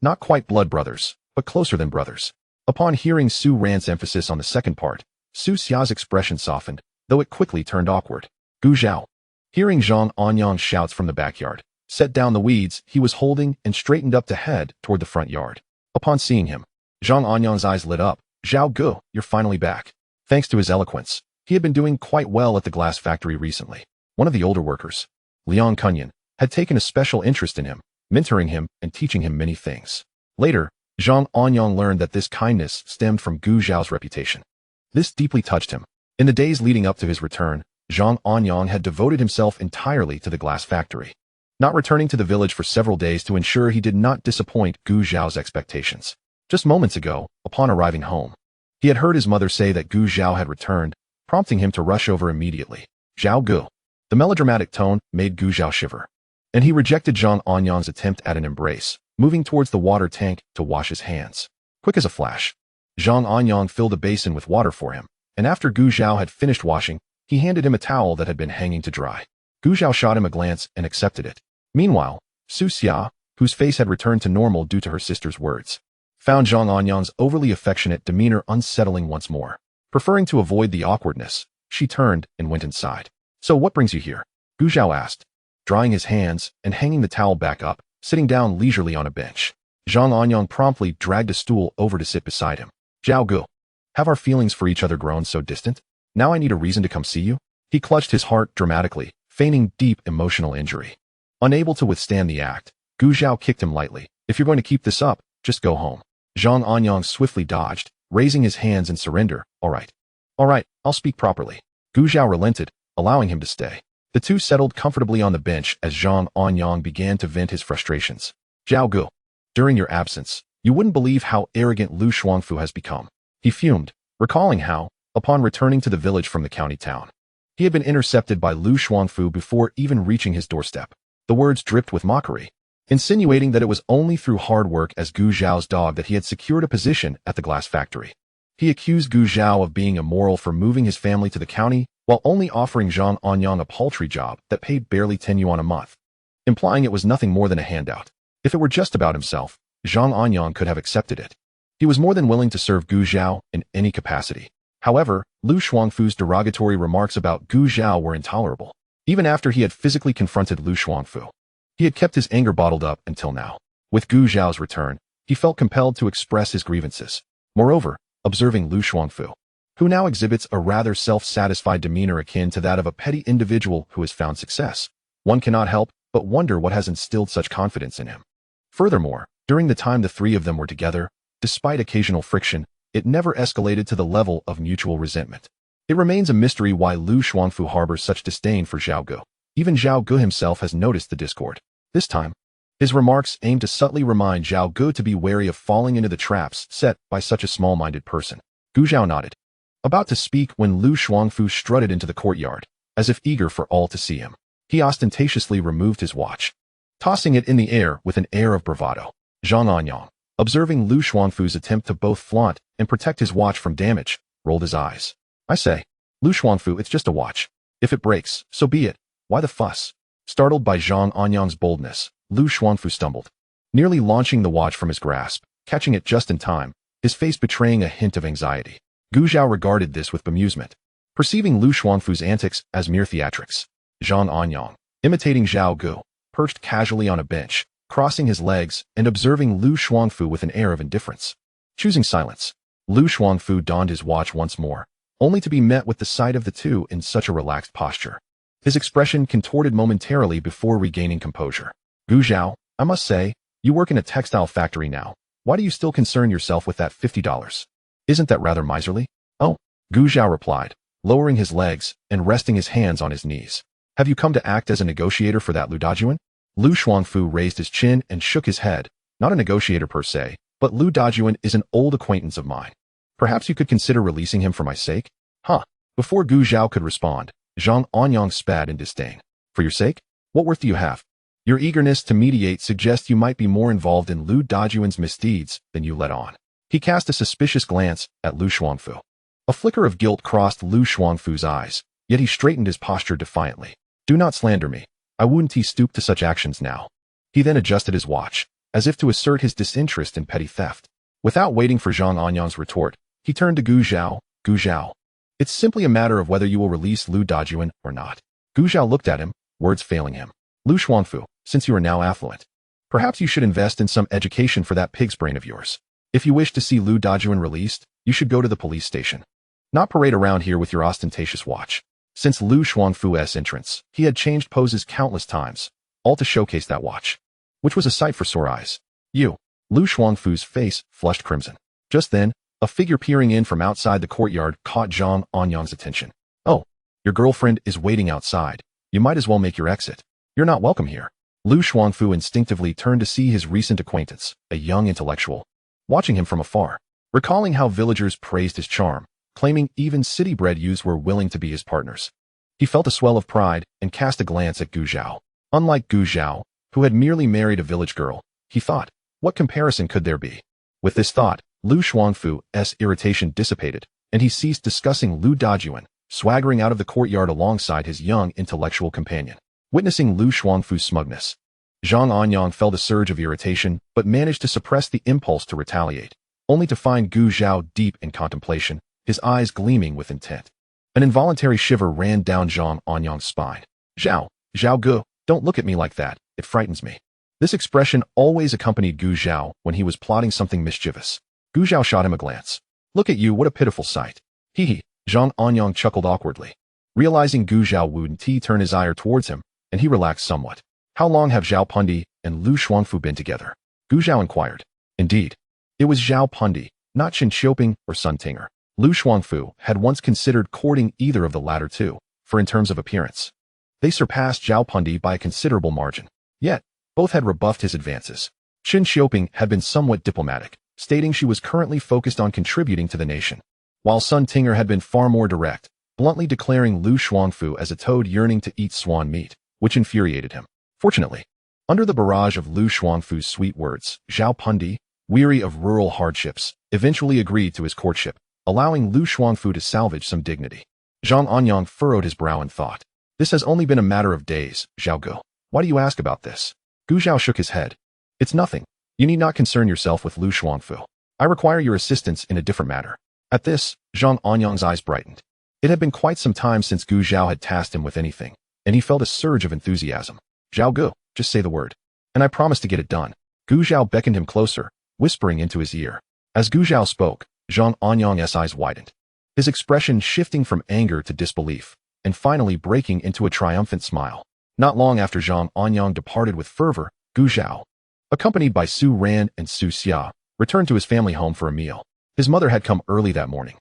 Not quite blood brothers, but closer than brothers. Upon hearing Su Ran's emphasis on the second part, Su Xia's expression softened, though it quickly turned awkward. Gu Zhao. Hearing Zhang Anyang's shouts from the backyard, set down the weeds he was holding and straightened up to head toward the front yard. Upon seeing him, Zhang Anyang's eyes lit up. Zhao Gu, you're finally back. Thanks to his eloquence, he had been doing quite well at the glass factory recently. One of the older workers, Liang Kunyan, had taken a special interest in him, mentoring him and teaching him many things. Later, Zhang Anyang learned that this kindness stemmed from Gu Zhao's reputation. This deeply touched him. In the days leading up to his return, Zhang Anyang had devoted himself entirely to the glass factory, not returning to the village for several days to ensure he did not disappoint Gu Zhao's expectations. Just moments ago, upon arriving home, he had heard his mother say that Gu Zhao had returned, prompting him to rush over immediately. Zhao Gu. The melodramatic tone made Gu Zhao shiver, and he rejected Zhang Anyang's attempt at an embrace, moving towards the water tank to wash his hands. Quick as a flash, Zhang Anyang filled a basin with water for him, and after Gu Zhao had finished washing, he handed him a towel that had been hanging to dry. Gu Zhao shot him a glance and accepted it. Meanwhile, Su Xia, whose face had returned to normal due to her sister's words, found Zhang Anyang's overly affectionate demeanor unsettling once more. Preferring to avoid the awkwardness, she turned and went inside. So what brings you here? Gu Zhao asked, drying his hands and hanging the towel back up, sitting down leisurely on a bench. Zhang Anyang promptly dragged a stool over to sit beside him. Zhao Gu, have our feelings for each other grown so distant? Now I need a reason to come see you? He clutched his heart dramatically, feigning deep emotional injury. Unable to withstand the act, Gu Zhao kicked him lightly. If you're going to keep this up, just go home. Zhang Anyang swiftly dodged, raising his hands in surrender. All right, I'll speak properly. Gu Zhao relented, allowing him to stay. The two settled comfortably on the bench as Zhang Anyang began to vent his frustrations. Zhao Gu, during your absence, you wouldn't believe how arrogant Lu Shuangfu has become. He fumed, recalling how, upon returning to the village from the county town. He had been intercepted by Lu Shuangfu before even reaching his doorstep. The words dripped with mockery, insinuating that it was only through hard work as Gu Zhao's dog that he had secured a position at the glass factory. He accused Gu Zhao of being immoral for moving his family to the county while only offering Zhang Anyang a paltry job that paid barely 10 yuan a month, implying it was nothing more than a handout. If it were just about himself, Zhang Anyang could have accepted it. He was more than willing to serve Gu Zhao in any capacity. However, Lu Shuangfu's derogatory remarks about Gu Zhao were intolerable. Even after he had physically confronted Lu Shuangfu, he had kept his anger bottled up until now. With Gu Zhao's return, he felt compelled to express his grievances. Moreover, observing Lu Shuangfu, who now exhibits a rather self-satisfied demeanor akin to that of a petty individual who has found success, one cannot help but wonder what has instilled such confidence in him. Furthermore, during the time the three of them were together, despite occasional friction, it never escalated to the level of mutual resentment. It remains a mystery why Lu Shuangfu harbors such disdain for Zhao Gu. Even Zhao Gu himself has noticed the discord. This time, his remarks aim to subtly remind Zhao Gu to be wary of falling into the traps set by such a small-minded person. Gu Zhao nodded, about to speak when Lu Shuangfu strutted into the courtyard, as if eager for all to see him. He ostentatiously removed his watch, tossing it in the air with an air of bravado. Zhang Anyang, observing Lu Shuangfu's attempt to both flaunt and protect his watch from damage, rolled his eyes. I say, Lu Shuangfu, it's just a watch. If it breaks, so be it. Why the fuss? Startled by Zhang Anyang's boldness, Lu Shuangfu stumbled, nearly launching the watch from his grasp, catching it just in time, his face betraying a hint of anxiety. Gu Zhao regarded this with bemusement, perceiving Lu Shuangfu's antics as mere theatrics. Zhang Anyang, imitating Zhao Gu, perched casually on a bench, crossing his legs and observing Lu Shuangfu with an air of indifference. Choosing silence, Lu Shuangfu donned his watch once more, only to be met with the sight of the two in such a relaxed posture. His expression contorted momentarily before regaining composure. Gu Zhao, I must say, you work in a textile factory now. Why do you still concern yourself with that $50? Isn't that rather miserly? Oh, Gu Zhao replied, lowering his legs and resting his hands on his knees. Have you come to act as a negotiator for that Lu Dajuan? Lu Shuangfu raised his chin and shook his head. Not a negotiator per se, but Lu Dajuan is an old acquaintance of mine. Perhaps you could consider releasing him for my sake? Huh. Before Gu Zhao could respond, Zhang Anyang spat in disdain. For your sake? What worth do you have? Your eagerness to mediate suggests you might be more involved in Lu Dajuan's misdeeds than you let on. He cast a suspicious glance at Lu Shuangfu. A flicker of guilt crossed Lu Shuangfu's eyes, yet he straightened his posture defiantly. Do not slander me. I wouldn't stoop to such actions now. He then adjusted his watch, as if to assert his disinterest in petty theft. Without waiting for Zhang Anyang's retort, he turned to Gu Zhao. Gu Zhao, it's simply a matter of whether you will release Lu Dajuan or not. Gu Zhao looked at him, words failing him. Lu Shuangfu, since you are now affluent, perhaps you should invest in some education for that pig's brain of yours. If you wish to see Lu Dajuan released, you should go to the police station. Not parade around here with your ostentatious watch. Since Lu Shuangfu's entrance, he had changed poses countless times, all to showcase that watch, which was a sight for sore eyes. You. Lu Shuangfu's face flushed crimson. Just then, a figure peering in from outside the courtyard caught Zhang Anyang's attention. Oh, your girlfriend is waiting outside. You might as well make your exit. You're not welcome here. Lu Shuangfu instinctively turned to see his recent acquaintance, a young intellectual, watching him from afar, recalling how villagers praised his charm, claiming even city-bred youths were willing to be his partners. He felt a swell of pride and cast a glance at Gu Zhao. Unlike Gu Zhao, who had merely married a village girl, he thought, what comparison could there be? With this thought, Lu Shuangfu's irritation dissipated, and he ceased discussing Lu Dajuan, swaggering out of the courtyard alongside his young intellectual companion. Witnessing Lu Shuangfu's smugness, Zhang Anyang felt a surge of irritation but managed to suppress the impulse to retaliate, only to find Gu Zhao deep in contemplation, his eyes gleaming with intent. An involuntary shiver ran down Zhang Anyang's spine. Zhao Gu, don't look at me like that, it frightens me. This expression always accompanied Gu Zhao when he was plotting something mischievous. Gu Zhao shot him a glance. Look at you, what a pitiful sight. Hee. Zhang Anyang chuckled awkwardly. Realizing Gu Zhao wouldn't turn his ire towards him, and he relaxed somewhat. How long have Zhao Pundi and Lu Shuangfu been together? Gu Zhao inquired. Indeed, it was Zhao Pundi, not Qin Xiuping or Sun Tinger. Lu Shuangfu had once considered courting either of the latter two, for in terms of appearance, they surpassed Zhao Pundi by a considerable margin. Yet, both had rebuffed his advances. Qin Xiuping had been somewhat diplomatic, stating she was currently focused on contributing to the nation. while Sun Tinger had been far more direct, bluntly declaring Lu Shuangfu as a toad yearning to eat swan meat, which infuriated him. Fortunately, under the barrage of Lu Shuangfu's sweet words, Zhao Pundi, weary of rural hardships, eventually agreed to his courtship, allowing Lu Shuangfu to salvage some dignity. Zhang Anyang furrowed his brow in thought. This has only been a matter of days, Zhao Gu. Why do you ask about this? Gu Zhao shook his head. It's nothing. You need not concern yourself with Lu Shuangfu. I require your assistance in a different matter. At this, Zhang Anyang's eyes brightened. It had been quite some time since Gu Zhao had tasked him with anything, and he felt a surge of enthusiasm. Zhao Gu, just say the word, and I promise to get it done. Gu Zhao beckoned him closer, whispering into his ear. As Gu Zhao spoke, Zhang Anyang's eyes widened, his expression shifting from anger to disbelief, and finally breaking into a triumphant smile. Not long after Zhang Anyang departed with fervor, Gu Zhao, accompanied by Su Ran and Su Xia, returned to his family home for a meal. His mother had come early that morning,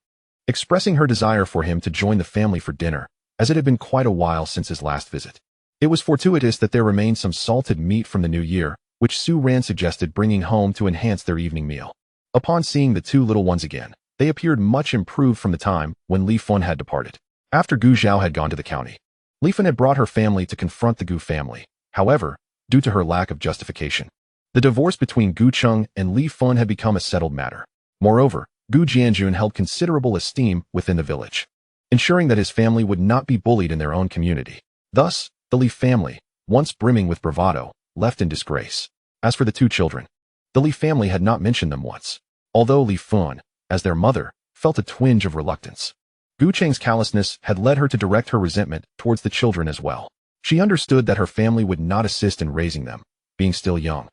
expressing her desire for him to join the family for dinner, as it had been quite a while since his last visit. It was fortuitous that there remained some salted meat from the new year, which Su Ran suggested bringing home to enhance their evening meal. Upon seeing the two little ones again, they appeared much improved from the time when Li Fun had departed. After Gu Zhao had gone to the county, Li Fun had brought her family to confront the Gu family. However, due to her lack of justification, the divorce between Gu Cheng and Li Fun had become a settled matter. Moreover, Gu Jianjun held considerable esteem within the village, ensuring that his family would not be bullied in their own community. Thus, the Li family, once brimming with bravado, left in disgrace. As for the two children, the Li family had not mentioned them once, although Li Fun, as their mother, felt a twinge of reluctance. Gu Cheng's callousness had led her to direct her resentment towards the children as well. She understood that her family would not assist in raising them, being still young.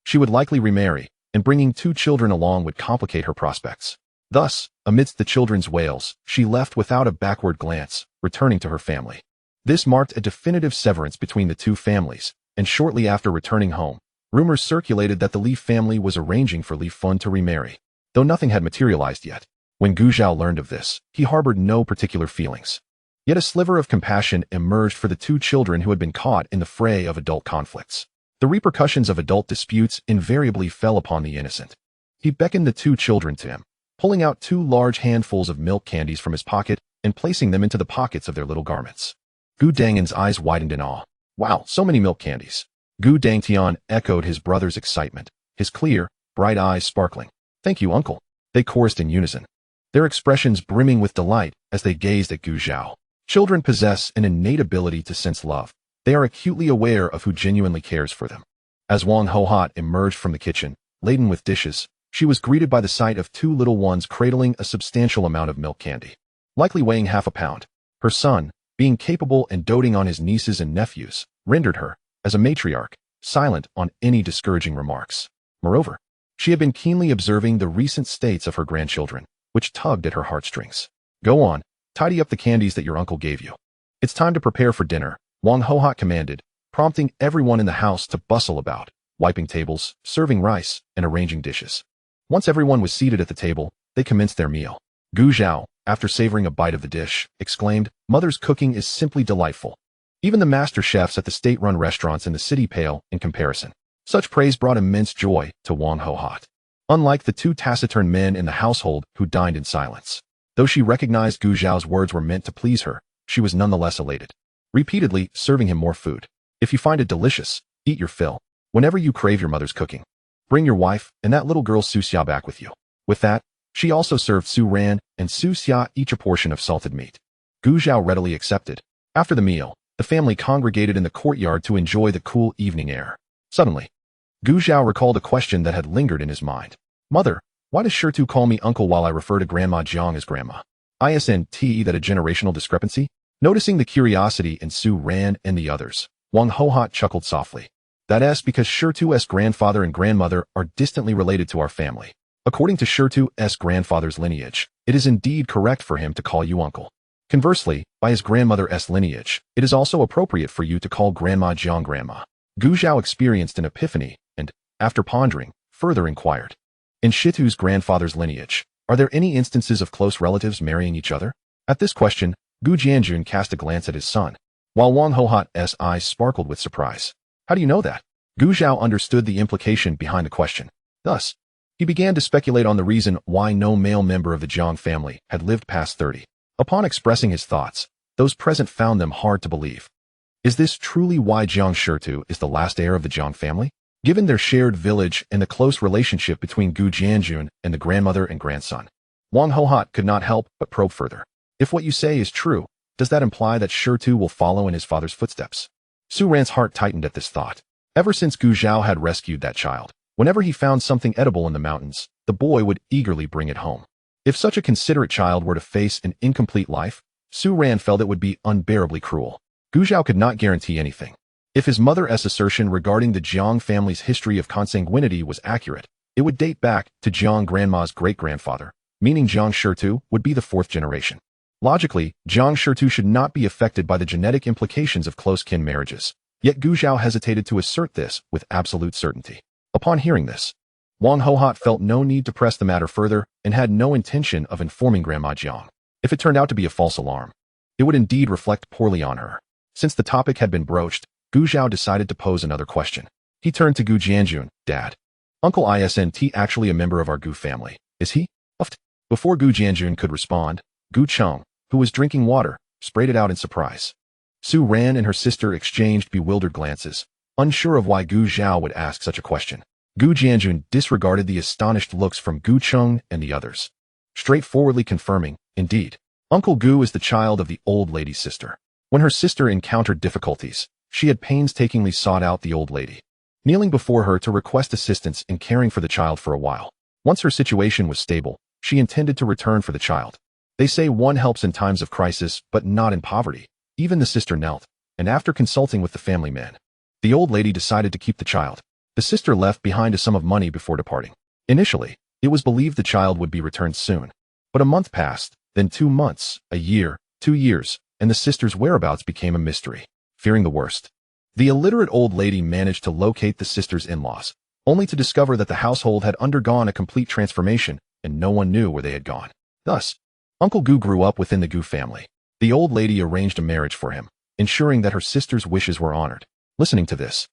She would likely remarry, and bringing two children along would complicate her prospects. Thus, amidst the children's wails, she left without a backward glance, returning to her family. This marked a definitive severance between the two families, and shortly after returning home, rumors circulated that the Li family was arranging for Li Fun to remarry, though nothing had materialized yet. When Gu Zhao learned of this, he harbored no particular feelings. Yet a sliver of compassion emerged for the two children who had been caught in the fray of adult conflicts. The repercussions of adult disputes invariably fell upon the innocent. He beckoned the two children to him, pulling out two large handfuls of milk candies from his pocket and placing them into the pockets of their little garments. Gu Dangan's eyes widened in awe. Wow, so many milk candies. Gu Dangtian echoed his brother's excitement, his clear, bright eyes sparkling. Thank you, uncle. They chorused in unison, their expressions brimming with delight as they gazed at Gu Zhao. Children possess an innate ability to sense love. They are acutely aware of who genuinely cares for them. As Wang Hohat emerged from the kitchen, laden with dishes, she was greeted by the sight of two little ones cradling a substantial amount of milk candy, likely weighing half a pound. Her son, being capable and doting on his nieces and nephews, rendered her, as a matriarch, silent on any discouraging remarks. Moreover, she had been keenly observing the recent states of her grandchildren, which tugged at her heartstrings. Go on, tidy up the candies that your uncle gave you. It's time to prepare for dinner, Wang Hohat commanded, prompting everyone in the house to bustle about, wiping tables, serving rice, and arranging dishes. Once everyone was seated at the table, they commenced their meal. Gu Zhao, after savoring a bite of the dish, exclaimed, "Mother's cooking is simply delightful. Even the master chefs at the state-run restaurants in the city pale in comparison." Such praise brought immense joy to Wang Hohat. Unlike the two taciturn men in the household who dined in silence, though she recognized Gu Zhao's words were meant to please her, she was nonetheless elated, repeatedly serving him more food. If you find it delicious, eat your fill. Whenever you crave your mother's cooking, bring your wife and that little girl Su Xia back with you. With that, she also served Su Ran and Su Xia each a portion of salted meat. Gu Zhao readily accepted. After the meal, the family congregated in the courtyard to enjoy the cool evening air. Suddenly, Gu Zhao recalled a question that had lingered in his mind. Mother, why does Shirtu call me uncle while I refer to Grandma Jiang as grandma? Isn't that a generational discrepancy? Noticing the curiosity in Su Ran and the others, Wang Hohat chuckled softly. That's because Shirtu's grandfather and grandmother are distantly related to our family. According to Shirtu's grandfather's lineage, it is indeed correct for him to call you uncle. Conversely, by his grandmother's lineage, it is also appropriate for you to call Grandma Jiang grandma. Gu Zhao experienced an epiphany and, after pondering, further inquired. In Shitu's grandfather's lineage, are there any instances of close relatives marrying each other? At this question, Gu Jianjun cast a glance at his son, while Wang Hohat's eyes sparkled with surprise. How do you know that? Gu Zhao understood the implication behind the question. Thus, He began to speculate on the reason why no male member of the Zhang family had lived past 30. Upon expressing his thoughts, those present found them hard to believe. Is this truly why Jiang Shirtu is the last heir of the Zhang family? Given their shared village and the close relationship between Gu Jianjun and the grandmother and grandson, Wang Hohot could not help but probe further. If what you say is true, does that imply that Shirtu will follow in his father's footsteps? Su Ran's heart tightened at this thought. Ever since Gu Zhao had rescued that child, whenever he found something edible in the mountains, the boy would eagerly bring it home. If such a considerate child were to face an incomplete life, Su Ran felt it would be unbearably cruel. Gu Zhao could not guarantee anything. If his mother's assertion regarding the Jiang family's history of consanguinity was accurate, it would date back to Jiang grandma's great-grandfather, meaning Jiang Shirtu would be the fourth generation. Logically, Jiang Shirtu should not be affected by the genetic implications of close kin marriages, yet Gu Zhao hesitated to assert this with absolute certainty. Upon hearing this, Wang Hohot felt no need to press the matter further and had no intention of informing Grandma Jiang. If it turned out to be a false alarm, it would indeed reflect poorly on her. Since the topic had been broached, Gu Zhao decided to pose another question. He turned to Gu Jianjun. Dad, Uncle Isn't actually a member of our Gu family, is he? Before Gu Jianjun could respond, Gu Cheng, who was drinking water, sprayed it out in surprise. Su Ran and her sister exchanged bewildered glances, unsure of why Gu Zhao would ask such a question. Gu Jianjun disregarded the astonished looks from Gu Cheng and the others, straightforwardly confirming, indeed, Uncle Gu is the child of the old lady's sister. When her sister encountered difficulties, she had painstakingly sought out the old lady, kneeling before her to request assistance in caring for the child for a while. Once her situation was stable, she intended to return for the child. They say one helps in times of crisis, but not in poverty. Even the sister knelt, and after consulting with the family man, the old lady decided to keep the child. The sister left behind a sum of money before departing. Initially, it was believed the child would be returned soon. But a month passed, then 2 months, a year, 2 years, and the sister's whereabouts became a mystery. Fearing the worst, the illiterate old lady managed to locate the sister's in-laws, only to discover that the household had undergone a complete transformation and no one knew where they had gone. Thus, Uncle Gu grew up within the Gu family. The old lady arranged a marriage for him, ensuring that her sister's wishes were honored. Listening to this,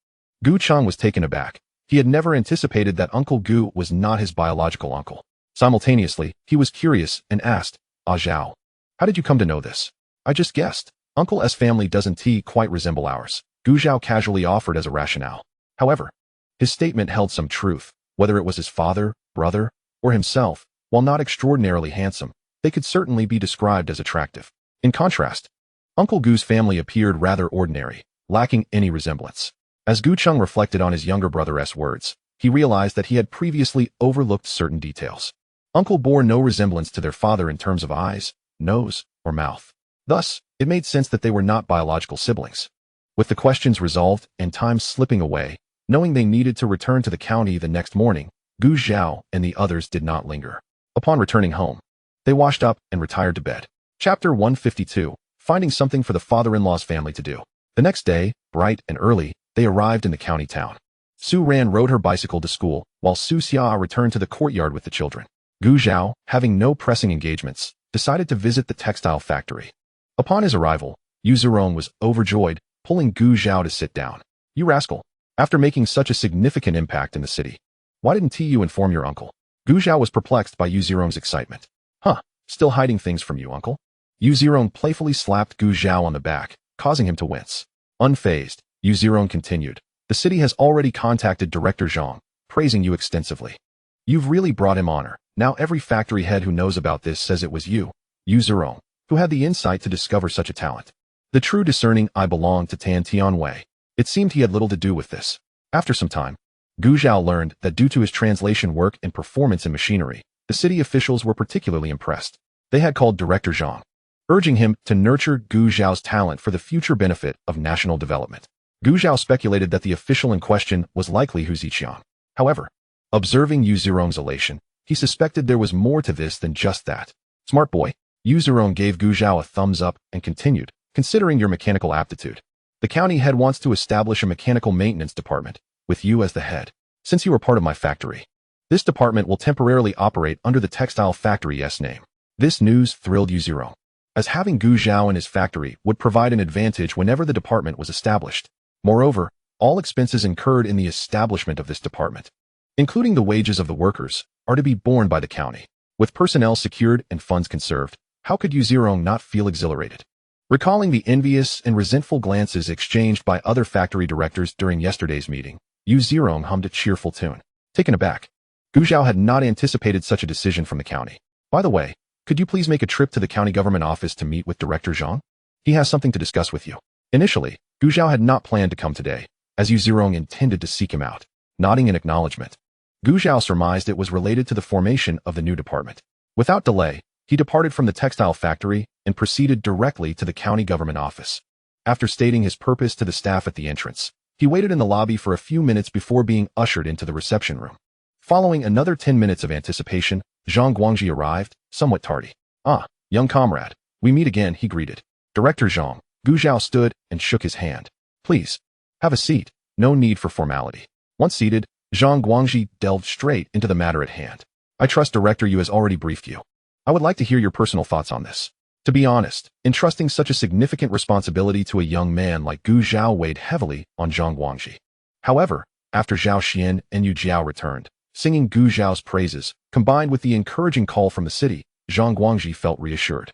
Gu Cheng was taken aback. He had never anticipated that Uncle Gu was not his biological uncle. Simultaneously, he was curious and asked, Zhao, how did you come to know this? I just guessed. Uncle S family doesn't quite resemble ours, Gu Zhao casually offered as a rationale. However, his statement held some truth. Whether it was his father, brother, or himself, while not extraordinarily handsome, they could certainly be described as attractive. In contrast, Uncle Gu's family appeared rather ordinary, lacking any resemblance. As Gu Cheng reflected on his younger brother's words, he realized that he had previously overlooked certain details. Uncle bore no resemblance to their father in terms of eyes, nose, or mouth. Thus, it made sense that they were not biological siblings. With the questions resolved and time slipping away, knowing they needed to return to the county the next morning, Gu Zhao and the others did not linger. Upon returning home, they washed up and retired to bed. Chapter 152, Finding Something for the Father-in-law's Family to Do. The next day, bright and early, they arrived in the county town. Su Ran rode her bicycle to school, while Su Xia returned to the courtyard with the children. Gu Zhao, having no pressing engagements, decided to visit the textile factory. Upon his arrival, Yu Zirong was overjoyed, pulling Gu Zhao to sit down. You rascal! After making such a significant impact in the city, why didn't you inform your uncle? Gu Zhao was perplexed by Yu Zirong's excitement. Still hiding things from you, uncle? Yu Zirong playfully slapped Gu Zhao on the back, causing him to wince. Unfazed, Yu Zirong continued. The city has already contacted Director Zhang, praising you extensively. You've really brought him honor. Now every factory head who knows about this says it was you, Yu Zirong, who had the insight to discover such a talent. The true discerning eye belonged to Tan Tianwei. It seemed he had little to do with this. After some time, Gu Zhao learned that due to his translation work and performance in machinery, the city officials were particularly impressed. They had called Director Zhang, urging him to nurture Gu Zhao's talent for the future benefit of national development. Gu Zhao speculated that the official in question was likely Hu Ziqiang. However, observing Yu Zirong's elation, he suspected there was more to this than just that. Smart boy. Yu Zirong gave Gu Zhao a thumbs up and continued, considering your mechanical aptitude. The county head wants to establish a mechanical maintenance department, with you as the head. Since you are part of my factory, this department will temporarily operate under the textile factory's name. This news thrilled Yu Zirong, as having Gu Zhao in his factory would provide an advantage whenever the department was established. Moreover, all expenses incurred in the establishment of this department, including the wages of the workers, are to be borne by the county. With personnel secured and funds conserved, how could Yu Zirong not feel exhilarated? Recalling the envious and resentful glances exchanged by other factory directors during yesterday's meeting, Yu Zirong hummed a cheerful tune. Taken aback, Gu Zhao had not anticipated such a decision from the county. By the way, could you please make a trip to the county government office to meet with Director Zhang? He has something to discuss with you. Initially, Gu Zhao had not planned to come today, as Yu Zirong intended to seek him out. Nodding in acknowledgement, Gu Zhao surmised it was related to the formation of the new department. Without delay, he departed from the textile factory and proceeded directly to the county government office. After stating his purpose to the staff at the entrance, he waited in the lobby for a few minutes before being ushered into the reception room. Following another 10 minutes of anticipation, Zhang Guangji arrived, somewhat tardy. "Ah, young comrade, we meet again," he greeted. "Director Zhang." Gu Zhao stood and shook his hand. "Please, have a seat. No need for formality." Once seated, Zhang Guangji delved straight into the matter at hand. "I trust Director Yu has already briefed you. I would like to hear your personal thoughts on this." To be honest, entrusting such a significant responsibility to a young man like Gu Zhao weighed heavily on Zhang Guangji. However, after Zhao Xian and Yu Jiao returned, singing Gu Zhao's praises, combined with the encouraging call from the city, Zhang Guangji felt reassured.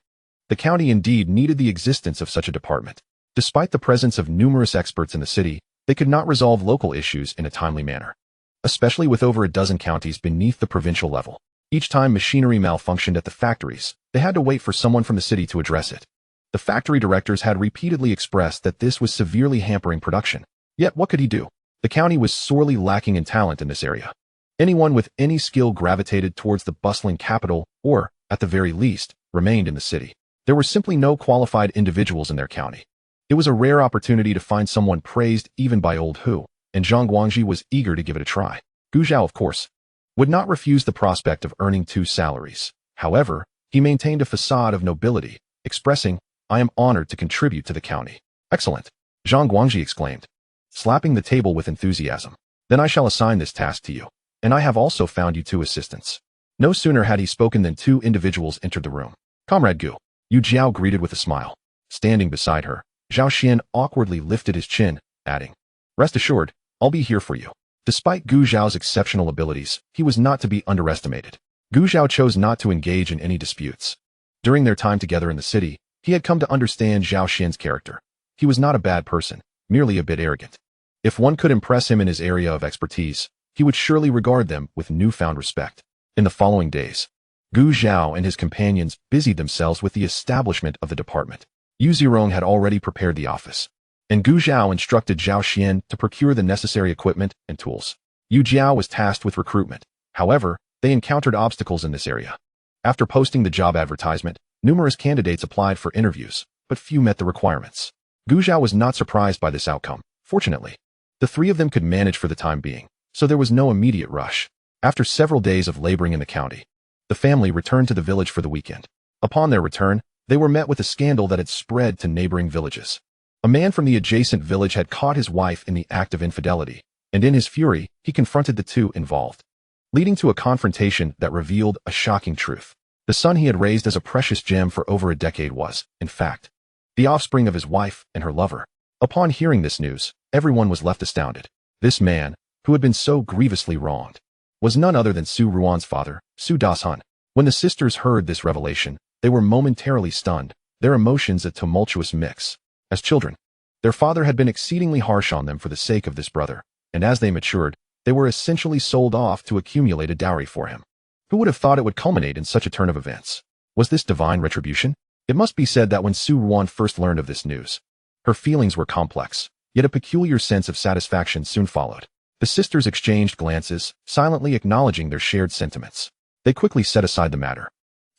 The county indeed needed the existence of such a department. Despite the presence of numerous experts in the city, they could not resolve local issues in a timely manner, especially with over a dozen counties beneath the provincial level. Each time machinery malfunctioned at the factories, they had to wait for someone from the city to address it. The factory directors had repeatedly expressed that this was severely hampering production. Yet what could he do? The county was sorely lacking in talent in this area. Anyone with any skill gravitated towards the bustling capital or, at the very least, remained in the city. There were simply no qualified individuals in their county. It was a rare opportunity to find someone praised even by old Hu, and Zhang Guangji was eager to give it a try. Gu Zhao, of course, would not refuse the prospect of earning 2 salaries. However, he maintained a facade of nobility, expressing, "I am honored to contribute to the county." "Excellent," Zhang Guangji exclaimed, slapping the table with enthusiasm. "Then I shall assign this task to you. And I have also found you 2 assistants." No sooner had he spoken than 2 individuals entered the room. "Comrade Gu," Yu Jiao greeted with a smile. Standing beside her, Zhao Xian awkwardly lifted his chin, adding, "Rest assured, I'll be here for you." Despite Gu Zhao's exceptional abilities, he was not to be underestimated. Gu Zhao chose not to engage in any disputes. During their time together in the city, he had come to understand Zhao Xian's character. He was not a bad person, merely a bit arrogant. If one could impress him in his area of expertise, he would surely regard them with newfound respect. In the following days, Gu Zhao and his companions busied themselves with the establishment of the department. Yu Zirong had already prepared the office, and Gu Zhao instructed Zhao Xian to procure the necessary equipment and tools. Yu Jiao was tasked with recruitment. However, they encountered obstacles in this area. After posting the job advertisement, numerous candidates applied for interviews, but few met the requirements. Gu Zhao was not surprised by this outcome. Fortunately, the 3 of them could manage for the time being, so there was no immediate rush. After several days of laboring in the county, the family returned to the village for the weekend. Upon their return, they were met with a scandal that had spread to neighboring villages. A man from the adjacent village had caught his wife in the act of infidelity, and in his fury, he confronted the 2 involved, leading to a confrontation that revealed a shocking truth. The son he had raised as a precious gem for over a decade was, in fact, the offspring of his wife and her lover. Upon hearing this news, everyone was left astounded. This man, who had been so grievously wronged, was none other than Su Ruan's father, Su Dashun. When the sisters heard this revelation, they were momentarily stunned, their emotions a tumultuous mix. As children, their father had been exceedingly harsh on them for the sake of this brother, and as they matured, they were essentially sold off to accumulate a dowry for him. Who would have thought it would culminate in such a turn of events? Was this divine retribution? It must be said that when Su Ruan first learned of this news, her feelings were complex, yet a peculiar sense of satisfaction soon followed. The sisters exchanged glances, silently acknowledging their shared sentiments. They quickly set aside the matter,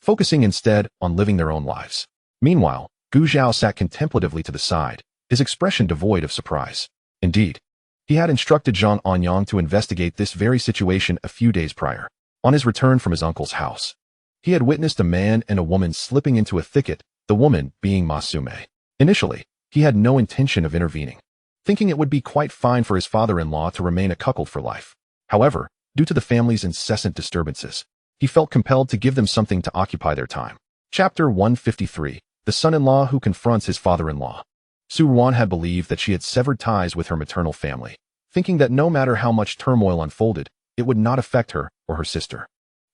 focusing instead on living their own lives. Meanwhile, Gu Zhao sat contemplatively to the side, his expression devoid of surprise. Indeed, he had instructed Zhang Anyang to investigate this very situation a few days prior. On his return from his uncle's house, he had witnessed a man and a woman slipping into a thicket, the woman being Ma Sume. Initially, he had no intention of intervening, thinking it would be quite fine for his father-in-law to remain a cuckold for life. However, due to the family's incessant disturbances, he felt compelled to give them something to occupy their time. Chapter 153. The son-in-law who confronts his father-in-law. Su Ruan had believed that she had severed ties with her maternal family, thinking that no matter how much turmoil unfolded, it would not affect her or her sister.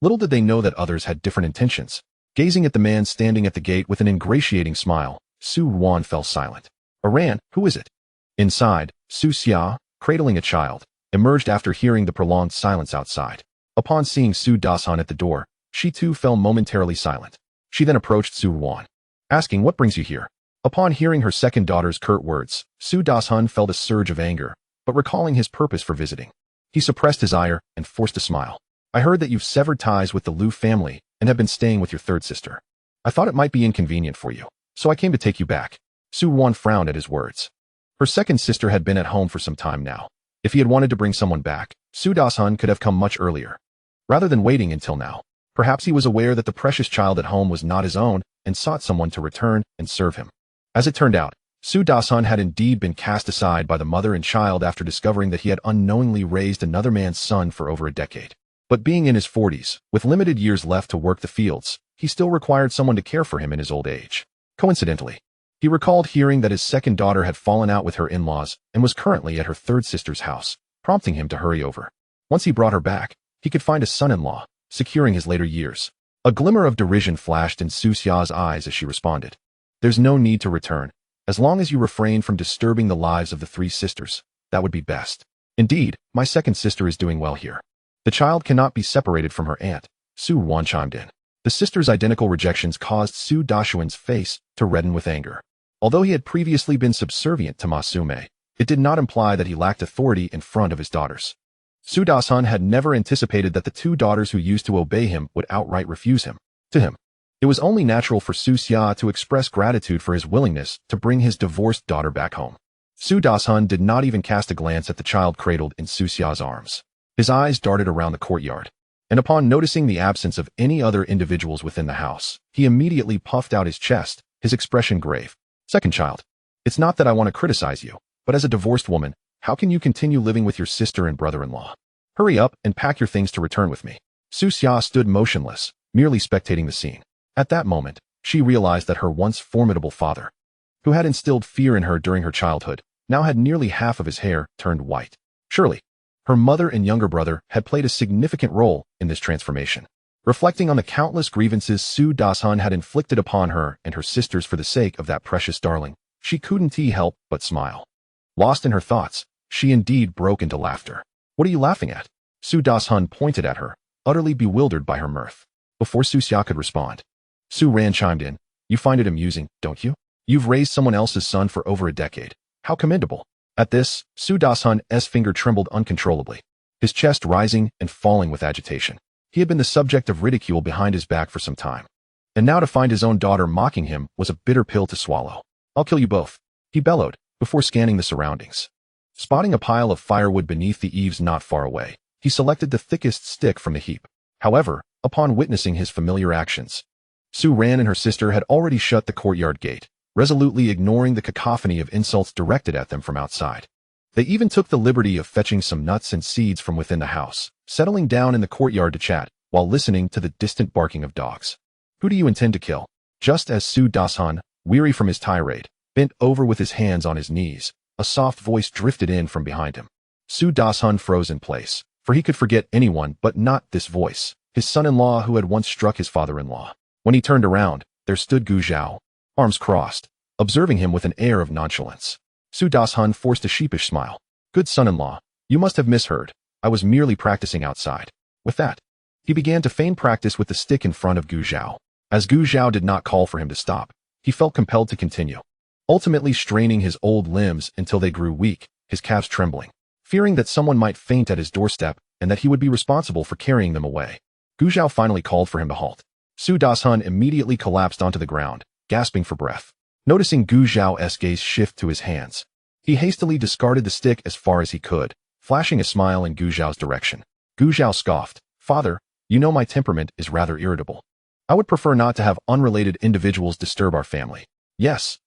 Little did they know that others had different intentions. Gazing at the man standing at the gate with an ingratiating smile, Su Wan fell silent. Aran, who is it? Inside, Su Xia, cradling a child, emerged after hearing the prolonged silence outside. Upon seeing Su Dasan at the door, she too fell momentarily silent. She then approached Su Wan, asking what brings you here. Upon hearing her second daughter's curt words, Su Dasan felt a surge of anger, but recalling his purpose for visiting, he suppressed his ire and forced a smile. I heard that you've severed ties with the Liu family and have been staying with your third sister. I thought it might be inconvenient for you, so I came to take you back. Su Wan frowned at his words. Her second sister had been at home for some time now. If he had wanted to bring someone back, Su Dasan could have come much earlier, rather than waiting until now. Perhaps he was aware that the precious child at home was not his own and sought someone to return and serve him. As it turned out, Su Dasan had indeed been cast aside by the mother and child after discovering that he had unknowingly raised another man's son for over a decade. But being in his 40s, with limited years left to work the fields, he still required someone to care for him in his old age. Coincidentally, he recalled hearing that his second daughter had fallen out with her in-laws and was currently at her third sister's house, prompting him to hurry over. Once he brought her back, he could find a son-in-law, securing his later years. A glimmer of derision flashed in Su Xia's eyes as she responded. There's no need to return. As long as you refrain from disturbing the lives of the three sisters, that would be best. Indeed, my second sister is doing well here. The child cannot be separated from her aunt, Su Wan chimed in. The sisters' identical rejections caused Su Dashuan's face to redden with anger. Although he had previously been subservient to Ma Sume, it did not imply that he lacked authority in front of his daughters. Su Dasan had never anticipated that the two daughters who used to obey him would outright refuse him. To him, it was only natural for Su Xia to express gratitude for his willingness to bring his divorced daughter back home. Su Dasan did not even cast a glance at the child cradled in Su Xia's arms. His eyes darted around the courtyard, and upon noticing the absence of any other individuals within the house, he immediately puffed out his chest, his expression grave. Second child, it's not that I want to criticize you, but as a divorced woman, how can you continue living with your sister and brother-in-law? Hurry up and pack your things to return with me. Su Xia stood motionless, merely spectating the scene. At that moment, she realized that her once formidable father, who had instilled fear in her during her childhood, now had nearly half of his hair turned white. Surely, her mother and younger brother had played a significant role in this transformation. Reflecting on the countless grievances Su Dasan had inflicted upon her and her sisters for the sake of that precious darling, she couldn't help but smile. Lost in her thoughts, she indeed broke into laughter. What are you laughing at? Su Dasan pointed at her, utterly bewildered by her mirth. Before Su Xia could respond, Su Ran chimed in. You find it amusing, don't you? You've raised someone else's son for over a decade. How commendable. At this, Su Dasan's finger trembled uncontrollably, his chest rising and falling with agitation. He had been the subject of ridicule behind his back for some time, and now to find his own daughter mocking him was a bitter pill to swallow. I'll kill you both, he bellowed, before scanning the surroundings. Spotting a pile of firewood beneath the eaves not far away, he selected the thickest stick from the heap. However, upon witnessing his familiar actions, Su Ran and her sister had already shut the courtyard gate, resolutely ignoring the cacophony of insults directed at them from outside. They even took the liberty of fetching some nuts and seeds from within the house, settling down in the courtyard to chat, while listening to the distant barking of dogs. Who do you intend to kill? Just as Su Dasan, weary from his tirade, bent over with his hands on his knees, a soft voice drifted in from behind him. Su Dasan froze in place, for he could forget anyone but not this voice, his son-in-law who had once struck his father-in-law. When he turned around, there stood Gu Zhao, arms crossed, observing him with an air of nonchalance. Su Dasan forced a sheepish smile. Good son-in-law, you must have misheard. I was merely practicing outside. With that, he began to feign practice with the stick in front of Gu Zhao. As Gu Zhao did not call for him to stop, he felt compelled to continue, ultimately straining his old limbs until they grew weak, his calves trembling. Fearing that someone might faint at his doorstep and that he would be responsible for carrying them away, Gu Zhao finally called for him to halt. Su Dasan immediately collapsed onto the ground, gasping for breath. Noticing Gu Zhao's gaze shift to his hands, he hastily discarded the stick as far as he could, flashing a smile in Gu Zhao's direction. Gu Zhao scoffed. Father, you know my temperament is rather irritable. I would prefer not to have unrelated individuals disturb our family. Yes,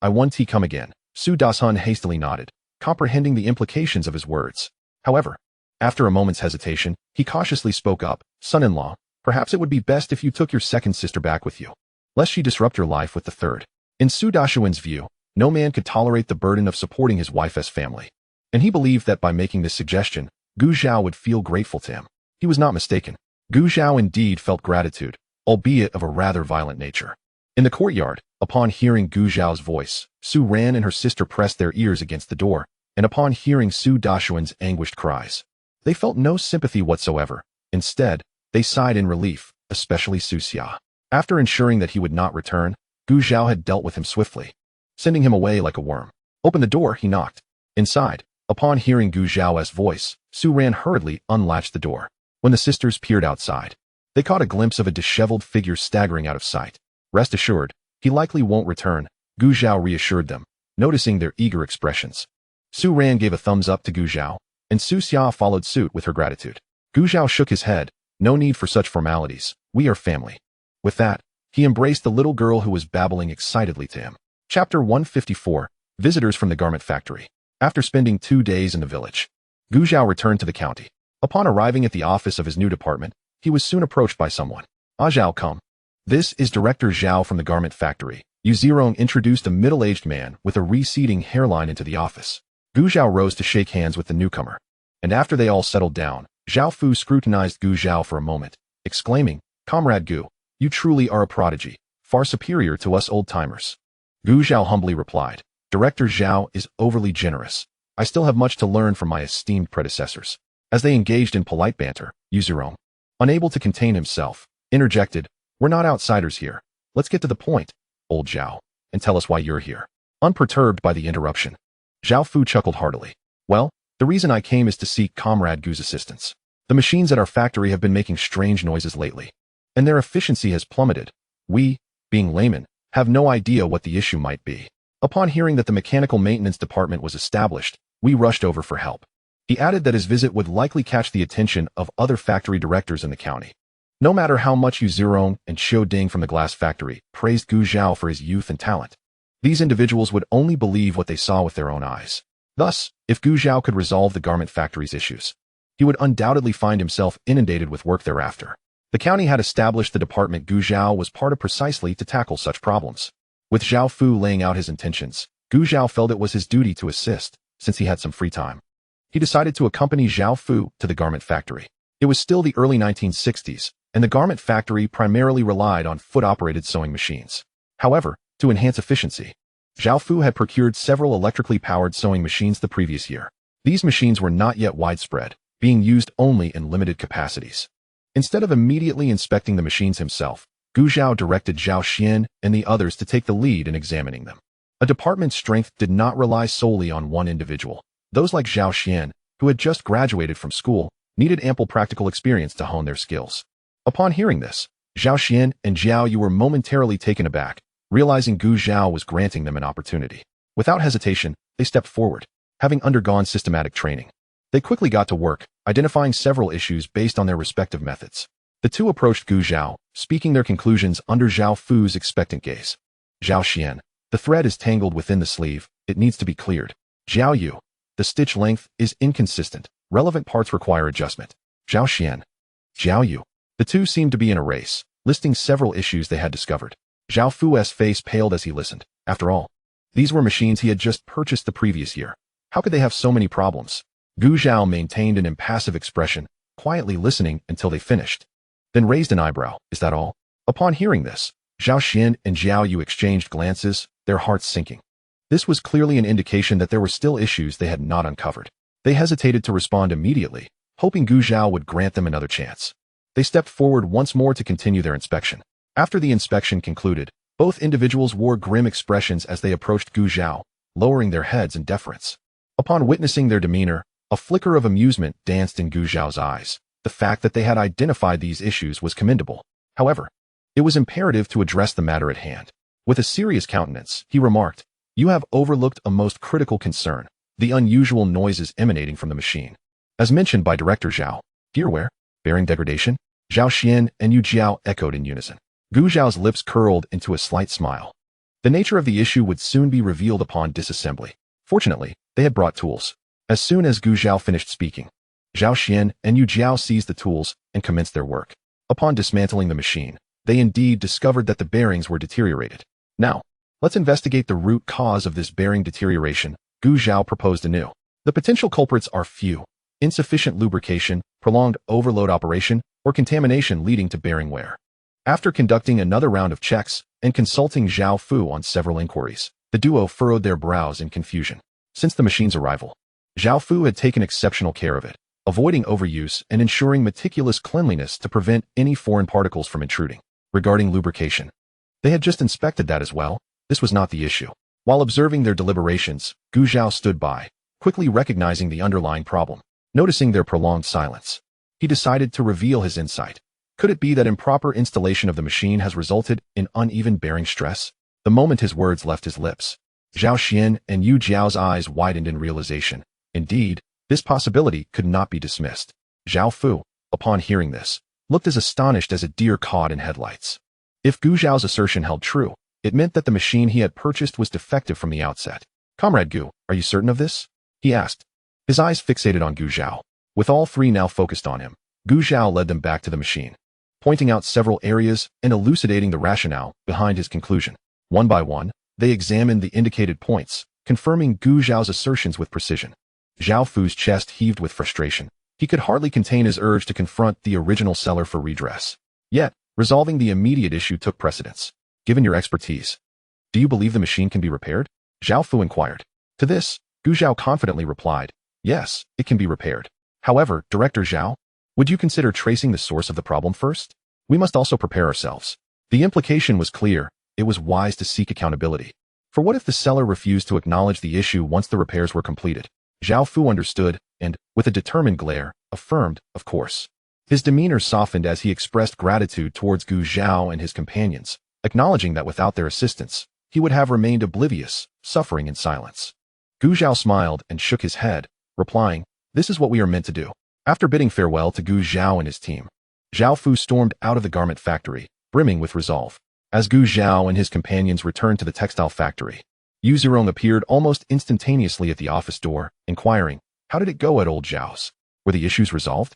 I want to come again. Su Dasan hastily nodded, comprehending the implications of his words. However, after a moment's hesitation, he cautiously spoke up. Son-in-law, perhaps it would be best if you took your second sister back with you, lest she disrupt your life with the third. In Su Dashuan's view, no man could tolerate the burden of supporting his wife's family, and he believed that by making this suggestion, Gu Zhao would feel grateful to him. He was not mistaken. Gu Zhao indeed felt gratitude, albeit of a rather violent nature. In the courtyard, upon hearing Gu Zhao's voice, Su Ran and her sister pressed their ears against the door, and upon hearing Su Dashuan's anguished cries, they felt no sympathy whatsoever. Instead, they sighed in relief, especially Su Xia. After ensuring that he would not return, Gu Zhao had dealt with him swiftly, sending him away like a worm. Open the door, he knocked. Inside, upon hearing Gu Zhao's voice, Su Ran hurriedly unlatched the door. When the sisters peered outside, they caught a glimpse of a disheveled figure staggering out of sight. Rest assured, he likely won't return, Gu Zhao reassured them, noticing their eager expressions. Su Ran gave a thumbs up to Gu Zhao, and Su Xia followed suit with her gratitude. Gu Zhao shook his head. No need for such formalities. We are family. With that, he embraced the little girl who was babbling excitedly to him. Chapter 154, Visitors from the Garment Factory. After spending 2 days in the village, Gu Zhao returned to the county. Upon arriving at the office of his new department, he was soon approached by someone. Zhao, come. This is Director Zhao from the Garment Factory. Yu Zirong introduced a middle-aged man with a receding hairline into the office. Gu Zhao rose to shake hands with the newcomer. And after they all settled down, Zhao Fu scrutinized Gu Zhao for a moment, exclaiming, Comrade Gu, you truly are a prodigy, far superior to us old-timers. Gu Zhao humbly replied, Director Zhao is overly generous. I still have much to learn from my esteemed predecessors. As they engaged in polite banter, Yu Zirong, unable to contain himself, interjected, We're not outsiders here. Let's get to the point, old Zhao, and tell us why you're here. Unperturbed by the interruption, Zhao Fu chuckled heartily. Well, the reason I came is to seek Comrade Gu's assistance. The machines at our factory have been making strange noises lately, and their efficiency has plummeted. We, being laymen, have no idea what the issue might be. Upon hearing that the mechanical maintenance department was established, we rushed over for help. He added that his visit would likely catch the attention of other factory directors in the county. No matter how much Yu Zirong and Xiu Ding from the glass factory praised Gu Zhao for his youth and talent, these individuals would only believe what they saw with their own eyes. Thus, if Gu Zhao could resolve the garment factory's issues, he would undoubtedly find himself inundated with work thereafter. The county had established the department Gu Zhao was part of precisely to tackle such problems. With Zhao Fu laying out his intentions, Gu Zhao felt it was his duty to assist, since he had some free time. He decided to accompany Zhao Fu to the garment factory. It was still the early 1960s, and the garment factory primarily relied on foot-operated sewing machines. However, to enhance efficiency, Zhao Fu had procured several electrically powered sewing machines the previous year. These machines were not yet widespread, being used only in limited capacities. Instead of immediately inspecting the machines himself, Gu Zhao directed Zhao Xian and the others to take the lead in examining them. A department's strength did not rely solely on one individual. Those like Zhao Xian, who had just graduated from school, needed ample practical experience to hone their skills. Upon hearing this, Zhao Xian and Zhao Yu were momentarily taken aback, realizing Gu Zhao was granting them an opportunity. Without hesitation, they stepped forward, having undergone systematic training. They quickly got to work, identifying several issues based on their respective methods. The two approached Gu Zhao, speaking their conclusions under Zhao Fu's expectant gaze. Zhao Xian, the thread is tangled within the sleeve, it needs to be cleared. Zhao Yu, the stitch length is inconsistent, relevant parts require adjustment. Zhao Xian, Zhao Yu. The two seemed to be in a race, listing several issues they had discovered. Zhao Fu's face paled as he listened. After all, these were machines he had just purchased the previous year. How could they have so many problems? Gu Zhao maintained an impassive expression, quietly listening until they finished, then raised an eyebrow. Is that all? Upon hearing this, Zhao Xian and Zhao Yu exchanged glances, their hearts sinking. This was clearly an indication that there were still issues they had not uncovered. They hesitated to respond immediately, hoping Gu Zhao would grant them another chance. They stepped forward once more to continue their inspection. After the inspection concluded, both individuals wore grim expressions as they approached Gu Zhao, lowering their heads in deference. Upon witnessing their demeanor, a flicker of amusement danced in Gu Zhao's eyes. The fact that they had identified these issues was commendable. However, it was imperative to address the matter at hand. With a serious countenance, he remarked, "You have overlooked a most critical concern, the unusual noises emanating from the machine. As mentioned by Director Zhao, gearwear, bearing degradation." Zhao Xian and Yu Jiao echoed in unison. Gu Zhao's lips curled into a slight smile. The nature of the issue would soon be revealed upon disassembly. Fortunately, they had brought tools. As soon as Gu Zhao finished speaking, Zhao Xian and Yu Jiao seized the tools and commenced their work. Upon dismantling the machine, they indeed discovered that the bearings were deteriorated. Now, let's investigate the root cause of this bearing deterioration, Gu Zhao proposed anew. The potential culprits are few: insufficient lubrication, prolonged overload operation, or contamination leading to bearing wear. After conducting another round of checks and consulting Zhao Fu on several inquiries, the duo furrowed their brows in confusion. Since the machine's arrival, Zhao Fu had taken exceptional care of it, avoiding overuse and ensuring meticulous cleanliness to prevent any foreign particles from intruding. Regarding lubrication, they had just inspected that as well. This was not the issue. While observing their deliberations, Gu Zhao stood by, quickly recognizing the underlying problem. Noticing their prolonged silence, he decided to reveal his insight. Could it be that improper installation of the machine has resulted in uneven bearing stress? The moment his words left his lips, Zhao Xian and Yu Jiao's eyes widened in realization. Indeed, this possibility could not be dismissed. Zhao Fu, upon hearing this, looked as astonished as a deer caught in headlights. If Gu Zhao's assertion held true, it meant that the machine he had purchased was defective from the outset. "Comrade Gu, are you certain of this?" he asked, his eyes fixated on Gu Zhao. With all three now focused on him, Gu Zhao led them back to the machine, pointing out several areas and elucidating the rationale behind his conclusion. One by one, they examined the indicated points, confirming Gu Zhao's assertions with precision. Zhao Fu's chest heaved with frustration. He could hardly contain his urge to confront the original seller for redress. Yet, resolving the immediate issue took precedence. "Given your expertise, do you believe the machine can be repaired?" Zhao Fu inquired. To this, Gu Zhao confidently replied, "Yes, it can be repaired. However, Director Zhao, would you consider tracing the source of the problem first? We must also prepare ourselves." The implication was clear. It was wise to seek accountability. For what if the seller refused to acknowledge the issue once the repairs were completed? Zhao Fu understood and, with a determined glare, affirmed, "Of course." His demeanor softened as he expressed gratitude towards Gu Zhao and his companions, acknowledging that without their assistance, he would have remained oblivious, suffering in silence. Gu Zhao smiled and shook his head, replying, "This is what we are meant to do." After bidding farewell to Gu Zhao and his team, Zhao Fu stormed out of the garment factory, brimming with resolve. As Gu Zhao and his companions returned to the textile factory, Yu Zirong appeared almost instantaneously at the office door, inquiring, "How did it go at old Zhao's? Were the issues resolved?"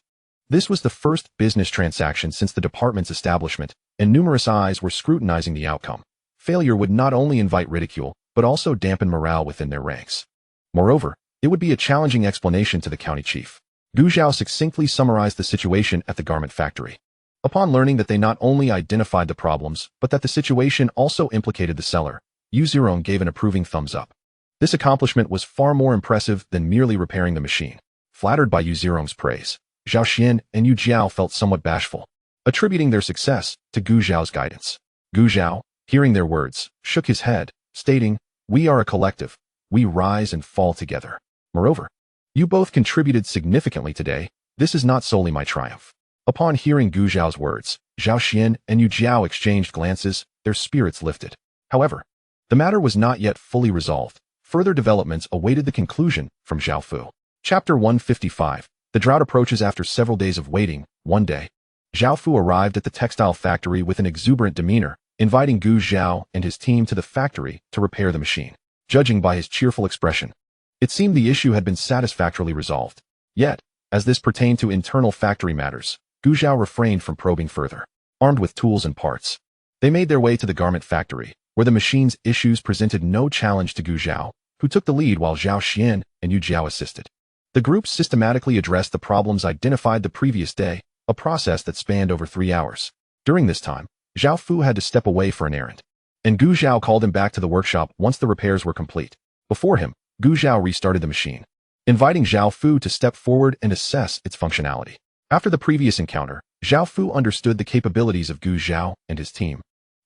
This was the first business transaction since the department's establishment, and numerous eyes were scrutinizing the outcome. Failure would not only invite ridicule, but also dampen morale within their ranks. Moreover, it would be a challenging explanation to the county chief. Gu Zhao succinctly summarized the situation at the garment factory. Upon learning that they not only identified the problems, but that the situation also implicated the seller, Yu Zirong gave an approving thumbs up. This accomplishment was far more impressive than merely repairing the machine. Flattered by Yu Zirong's praise, Zhao Xian and Yu Jiao felt somewhat bashful, attributing their success to Gu Zhao's guidance. Gu Zhao, hearing their words, shook his head, stating, "We are a collective. We rise and fall together. Moreover, you both contributed significantly today. This is not solely my triumph." Upon hearing Gu Zhao's words, Zhao Xian and Yu Jiao exchanged glances, their spirits lifted. However, the matter was not yet fully resolved. Further developments awaited the conclusion from Zhao Fu. Chapter 155. The drought approaches. After several days of waiting, one day, Zhao Fu arrived at the textile factory with an exuberant demeanor, inviting Gu Zhao and his team to the factory to repair the machine. Judging by his cheerful expression, it seemed the issue had been satisfactorily resolved. Yet, as this pertained to internal factory matters, Gu Zhao refrained from probing further. Armed with tools and parts, they made their way to the garment factory, where the machine's issues presented no challenge to Gu Zhao, who took the lead while Zhao Xian and Yu Jiao assisted. The group systematically addressed the problems identified the previous day, a process that spanned over 3 hours. During this time, Zhao Fu had to step away for an errand, and Gu Zhao called him back to the workshop once the repairs were complete. Before him, Gu Zhao restarted the machine, inviting Zhao Fu to step forward and assess its functionality. After the previous encounter, Zhao Fu understood the capabilities of Gu Zhao and his team.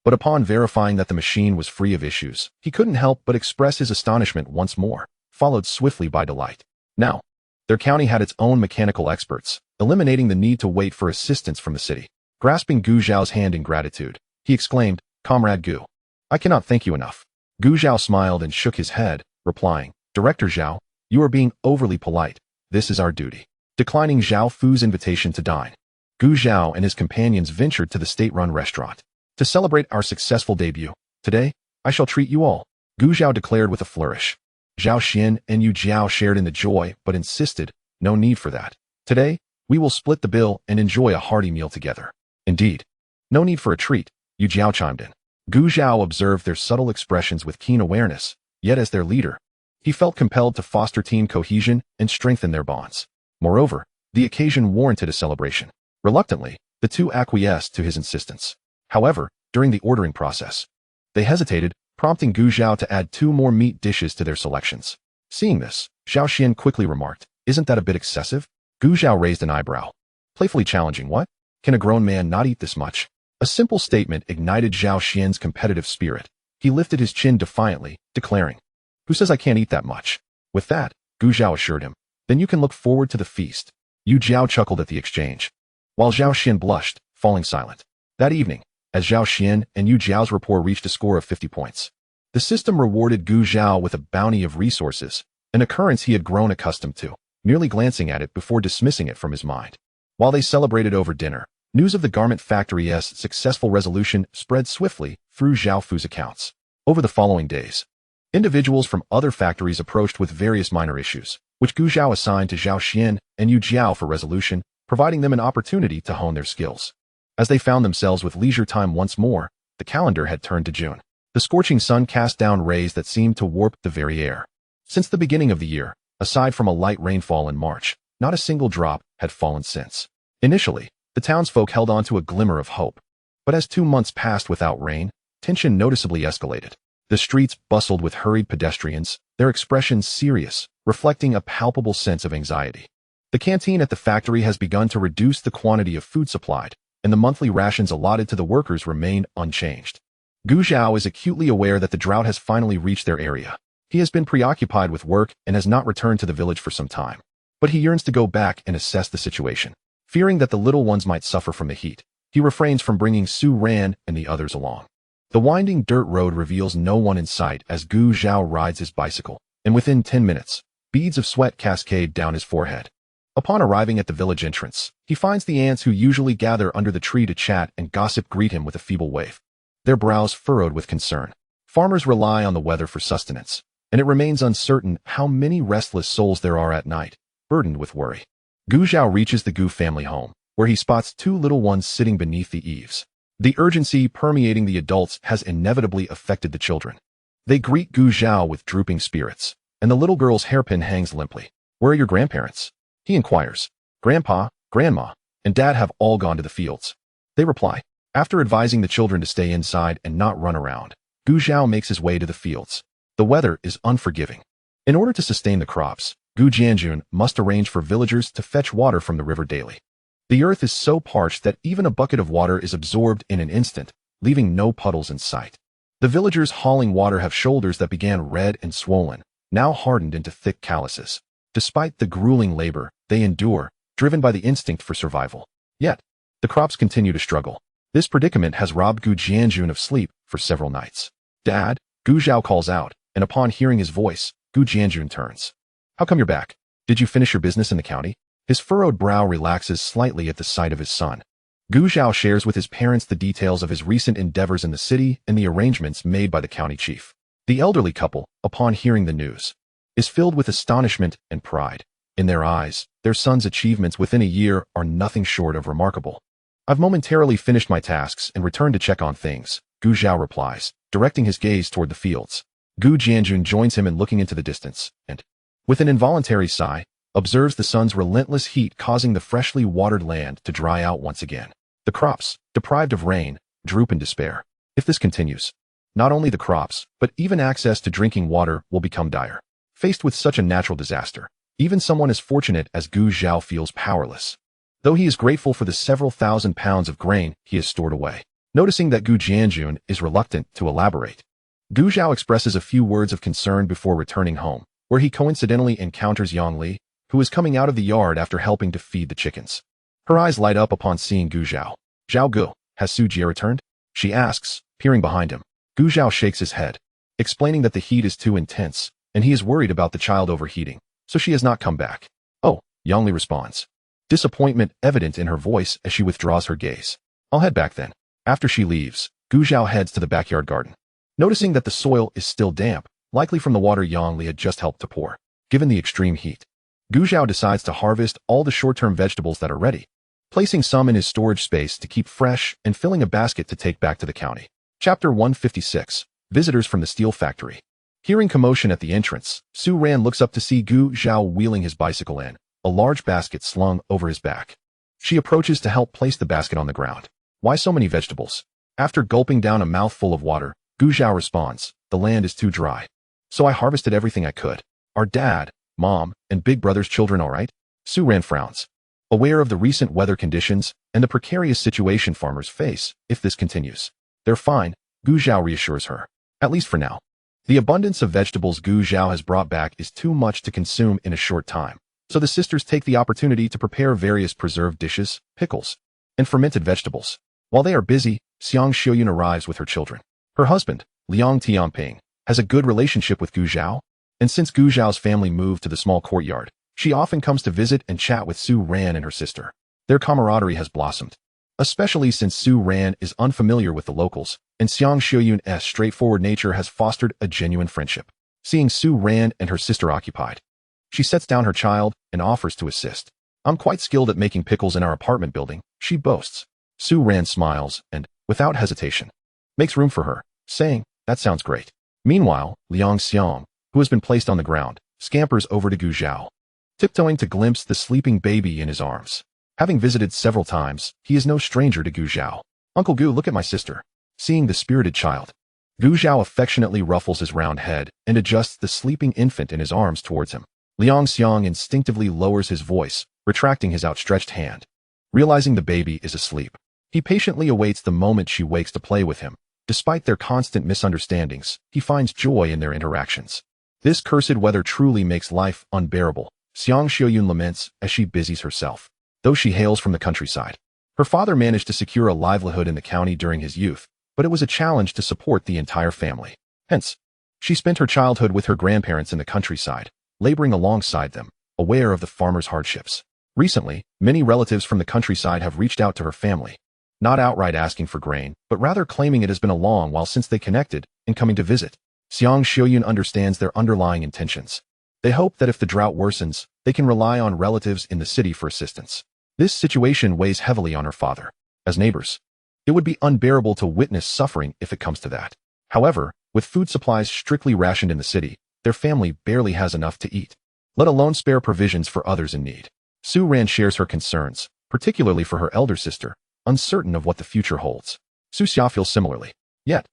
But upon verifying that the machine was free of issues, he couldn't help but express his astonishment once more, followed swiftly by delight. Now, their county had its own mechanical experts, eliminating the need to wait for assistance from the city. Grasping Gu Zhao's hand in gratitude, he exclaimed, "Comrade Gu, I cannot thank you enough." Gu Zhao smiled and shook his head, replying, "Director Zhao, you are being overly polite. This is our duty." Declining Zhao Fu's invitation to dine, Gu Zhao and his companions ventured to the state-run restaurant. "To celebrate our successful debut, today, I shall treat you all," Gu Zhao declared with a flourish. Zhao Xian and Yu Jiao shared in the joy but insisted, "No need for that. Today, we will split the bill and enjoy a hearty meal together." "Indeed, no need for a treat," Yu Jiao chimed in. Gu Zhao observed their subtle expressions with keen awareness, yet as their leader, he felt compelled to foster team cohesion and strengthen their bonds. Moreover, the occasion warranted a celebration. Reluctantly, The two acquiesced to his insistence. However, during the ordering process, they hesitated, prompting Gu Zhao to add 2 more meat dishes to their selections. Seeing this, Zhao Xian quickly remarked, "Isn't that a bit excessive?" Gu Zhao raised an eyebrow, playfully challenging, "What? Can a grown man not eat this much?" A simple statement ignited Zhao Xian's competitive spirit. He lifted his chin defiantly, declaring, "Who says I can't eat that much?" With that, Gu Zhao assured him, "Then you can look forward to the feast." Yu Zhao chuckled at the exchange, while Zhao Xian blushed, falling silent. That evening, as Zhao Xian and Yu Zhao's rapport reached a score of 50 points, the system rewarded Gu Zhao with a bounty of resources, an occurrence he had grown accustomed to, merely glancing at it before dismissing it from his mind. While they celebrated over dinner, news of the garment factory's successful resolution spread swiftly through Zhao Fu's accounts. Over the following days, individuals from other factories approached with various minor issues, which Gu Zhao assigned to Zhao Xian and Yu Zhao for resolution, providing them an opportunity to hone their skills. As they found themselves with leisure time once more, the calendar had turned to June. The scorching sun cast down rays that seemed to warp the very air. Since the beginning of the year, aside from a light rainfall in March, not a single drop had fallen since. Initially, the townsfolk held on to a glimmer of hope. But as 2 months passed without rain, tension noticeably escalated. The streets bustled with hurried pedestrians, their expressions serious, reflecting a palpable sense of anxiety. The canteen at the factory has begun to reduce the quantity of food supplied, and the monthly rations allotted to the workers remain unchanged. Gu Zhao is acutely aware that the drought has finally reached their area. He has been preoccupied with work and has not returned to the village for some time. But he yearns to go back and assess the situation. Fearing that the little ones might suffer from the heat, he refrains from bringing Su Ran and the others along. The winding dirt road reveals no one in sight as Gu Zhao rides his bicycle, and within 10 minutes, beads of sweat cascade down his forehead. Upon arriving at the village entrance, he finds the ants who usually gather under the tree to chat and gossip greet him with a feeble wave. Their brows furrowed with concern. Farmers rely on the weather for sustenance, and it remains uncertain how many restless souls there are at night, burdened with worry. Gu Zhao reaches the Gu family home, where he spots 2 little ones sitting beneath the eaves. The urgency permeating the adults has inevitably affected the children. They greet Gu Zhao with drooping spirits, and the little girl's hairpin hangs limply. "Where are your grandparents?" he inquires. "Grandpa, Grandma, and Dad have all gone to the fields," they reply. After advising the children to stay inside and not run around, Gu Zhao makes his way to the fields. The weather is unforgiving. In order to sustain the crops, Gu Jianjun must arrange for villagers to fetch water from the river daily. The earth is so parched that even a bucket of water is absorbed in an instant, leaving no puddles in sight. The villagers hauling water have shoulders that began red and swollen, now hardened into thick calluses. Despite the grueling labor they endure, driven by the instinct for survival. Yet, the crops continue to struggle. This predicament has robbed Gu Jianjun of sleep for several nights. "Dad," Gu Zhao calls out, and upon hearing his voice, Gu Jianjun turns. "How come you're back? Did you finish your business in the county?" His furrowed brow relaxes slightly at the sight of his son. Gu Zhao shares with his parents the details of his recent endeavors in the city and the arrangements made by the county chief. The elderly couple, upon hearing the news, is filled with astonishment and pride. In their eyes, their son's achievements within a year are nothing short of remarkable. "I've momentarily finished my tasks and returned to check on things," Gu Zhao replies, directing his gaze toward the fields. Gu Jianjun joins him in looking into the distance, and, with an involuntary sigh, observes the sun's relentless heat causing the freshly watered land to dry out once again. The crops, deprived of rain, droop in despair. If this continues, not only the crops, but even access to drinking water will become dire. Faced with such a natural disaster, even someone as fortunate as Gu Zhao feels powerless. Though he is grateful for the several thousand pounds of grain he has stored away. Noticing that Gu Jianjun is reluctant to elaborate, Gu Zhao expresses a few words of concern before returning home, where he coincidentally encounters Yang Li, who is coming out of the yard after helping to feed the chickens. Her eyes light up upon seeing Gu Zhao. "Zhao Gu, has Su Jie returned?" she asks, peering behind him. Gu Zhao shakes his head, explaining that the heat is too intense, and he is worried about the child overheating, so she has not come back. "Oh," Yang Li responds, disappointment evident in her voice as she withdraws her gaze. "I'll head back then." After she leaves, Gu Zhao heads to the backyard garden. Noticing that the soil is still damp, likely from the water Yang Li had just helped to pour. Given the extreme heat, Gu Zhao decides to harvest all the short-term vegetables that are ready, placing some in his storage space to keep fresh and filling a basket to take back to the county. Chapter 156. Visitors from the Steel Factory. Hearing commotion at the entrance, Su Ran looks up to see Gu Zhao wheeling his bicycle in, a large basket slung over his back. She approaches to help place the basket on the ground. Why so many vegetables? After gulping down a mouthful of water, Gu Zhao responds, the land is too dry. So I harvested everything I could. Are dad, mom, and big brother's children all right? Su Ran frowns, aware of the recent weather conditions and the precarious situation farmers face if this continues. They're fine, Gu Zhao reassures her. At least for now. The abundance of vegetables Gu Zhao has brought back is too much to consume in a short time, so the sisters take the opportunity to prepare various preserved dishes, pickles, and fermented vegetables. While they are busy, Xiang Xiuyun arrives with her children. Her husband, Liang Tianping, has a good relationship with Gu Zhao, and since Gu Zhao's family moved to the small courtyard, she often comes to visit and chat with Su Ran and her sister. Their camaraderie has blossomed, especially since Su Ran is unfamiliar with the locals, and Xiang Xiuyun's straightforward nature has fostered a genuine friendship. Seeing Su Ran and her sister occupied, she sets down her child and offers to assist. I'm quite skilled at making pickles in our apartment building, she boasts. Su Ran smiles and, without hesitation, makes room for her, saying, that sounds great. Meanwhile, Liang Xiang, who has been placed on the ground, scampers over to Gu Zhao, tiptoeing to glimpse the sleeping baby in his arms. Having visited several times, he is no stranger to Gu Zhao. Uncle Gu, look at my sister. Seeing the spirited child, Gu Zhao affectionately ruffles his round head and adjusts the sleeping infant in his arms towards him. Liang Xiang instinctively lowers his voice, retracting his outstretched hand. Realizing the baby is asleep, he patiently awaits the moment she wakes to play with him. Despite their constant misunderstandings, he finds joy in their interactions. This cursed weather truly makes life unbearable, Xiang Xiuyun laments as she busies herself. Though she hails from the countryside, her father managed to secure a livelihood in the county during his youth, but it was a challenge to support the entire family. Hence, she spent her childhood with her grandparents in the countryside, laboring alongside them, aware of the farmers' hardships. Recently, many relatives from the countryside have reached out to her family, not outright asking for grain, but rather claiming it has been a long while since they connected and coming to visit. Xiang Xiuyun understands their underlying intentions. They hope that if the drought worsens, they can rely on relatives in the city for assistance. This situation weighs heavily on her father. As neighbors, it would be unbearable to witness suffering if it comes to that. However, with food supplies strictly rationed in the city, their family barely has enough to eat, let alone spare provisions for others in need. Su Ran shares her concerns, particularly for her elder sister, uncertain of what the future holds. Su Xia feels similarly. Yet,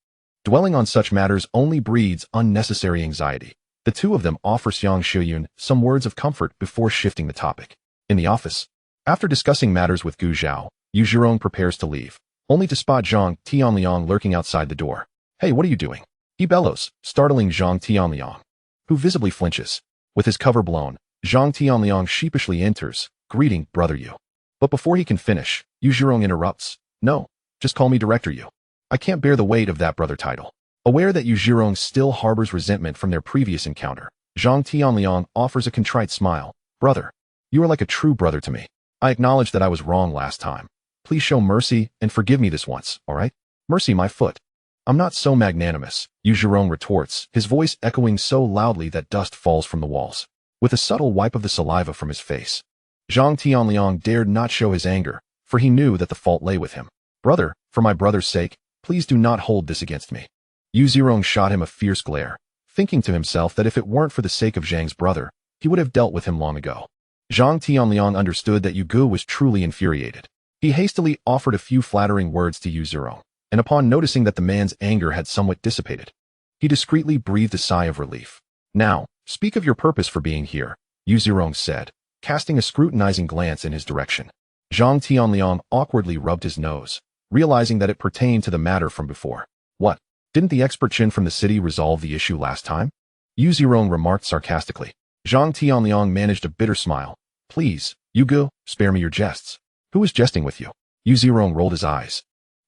dwelling on such matters only breeds unnecessary anxiety. The two of them offer Xiang Xiuyun some words of comfort before shifting the topic. In the office, after discussing matters with Gu Zhao, Yu Zhirong prepares to leave, only to spot Zhang Tianliang lurking outside the door. Hey, what are you doing? He bellows, startling Zhang Tianliang, who visibly flinches. With his cover blown, Zhang Tianliang sheepishly enters, greeting Brother Yu. But before he can finish, Yu Zhirong interrupts. No, just call me Director Yu. I can't bear the weight of that brother title. Aware that Yu Zhirong still harbors resentment from their previous encounter, Zhang Tianliang offers a contrite smile. Brother, you are like a true brother to me. I acknowledge that I was wrong last time. Please show mercy and forgive me this once, all right? Mercy my foot. I'm not so magnanimous, Yu Zhirong retorts, his voice echoing so loudly that dust falls from the walls. With a subtle wipe of the saliva from his face, Zhang Tianliang dared not show his anger, for he knew that the fault lay with him. Brother, for my brother's sake, please do not hold this against me. Yu Zhirong shot him a fierce glare, thinking to himself that if it weren't for the sake of Zhang's brother, he would have dealt with him long ago. Zhang Tianliang understood that Yu Gu was truly infuriated. He hastily offered a few flattering words to Yu Zhirong, and upon noticing that the man's anger had somewhat dissipated, he discreetly breathed a sigh of relief. Now, speak of your purpose for being here, Yu Zhirong said, casting a scrutinizing glance in his direction. Zhang Tianliang awkwardly rubbed his nose, realizing that it pertained to the matter from before. What? Didn't the expert Qin from the city resolve the issue last time? Yu Zhirong remarked sarcastically. Zhang Tianliang managed a bitter smile. Please, Yu Gu, spare me your jests. Who is jesting with you? Yu Zhirong rolled his eyes,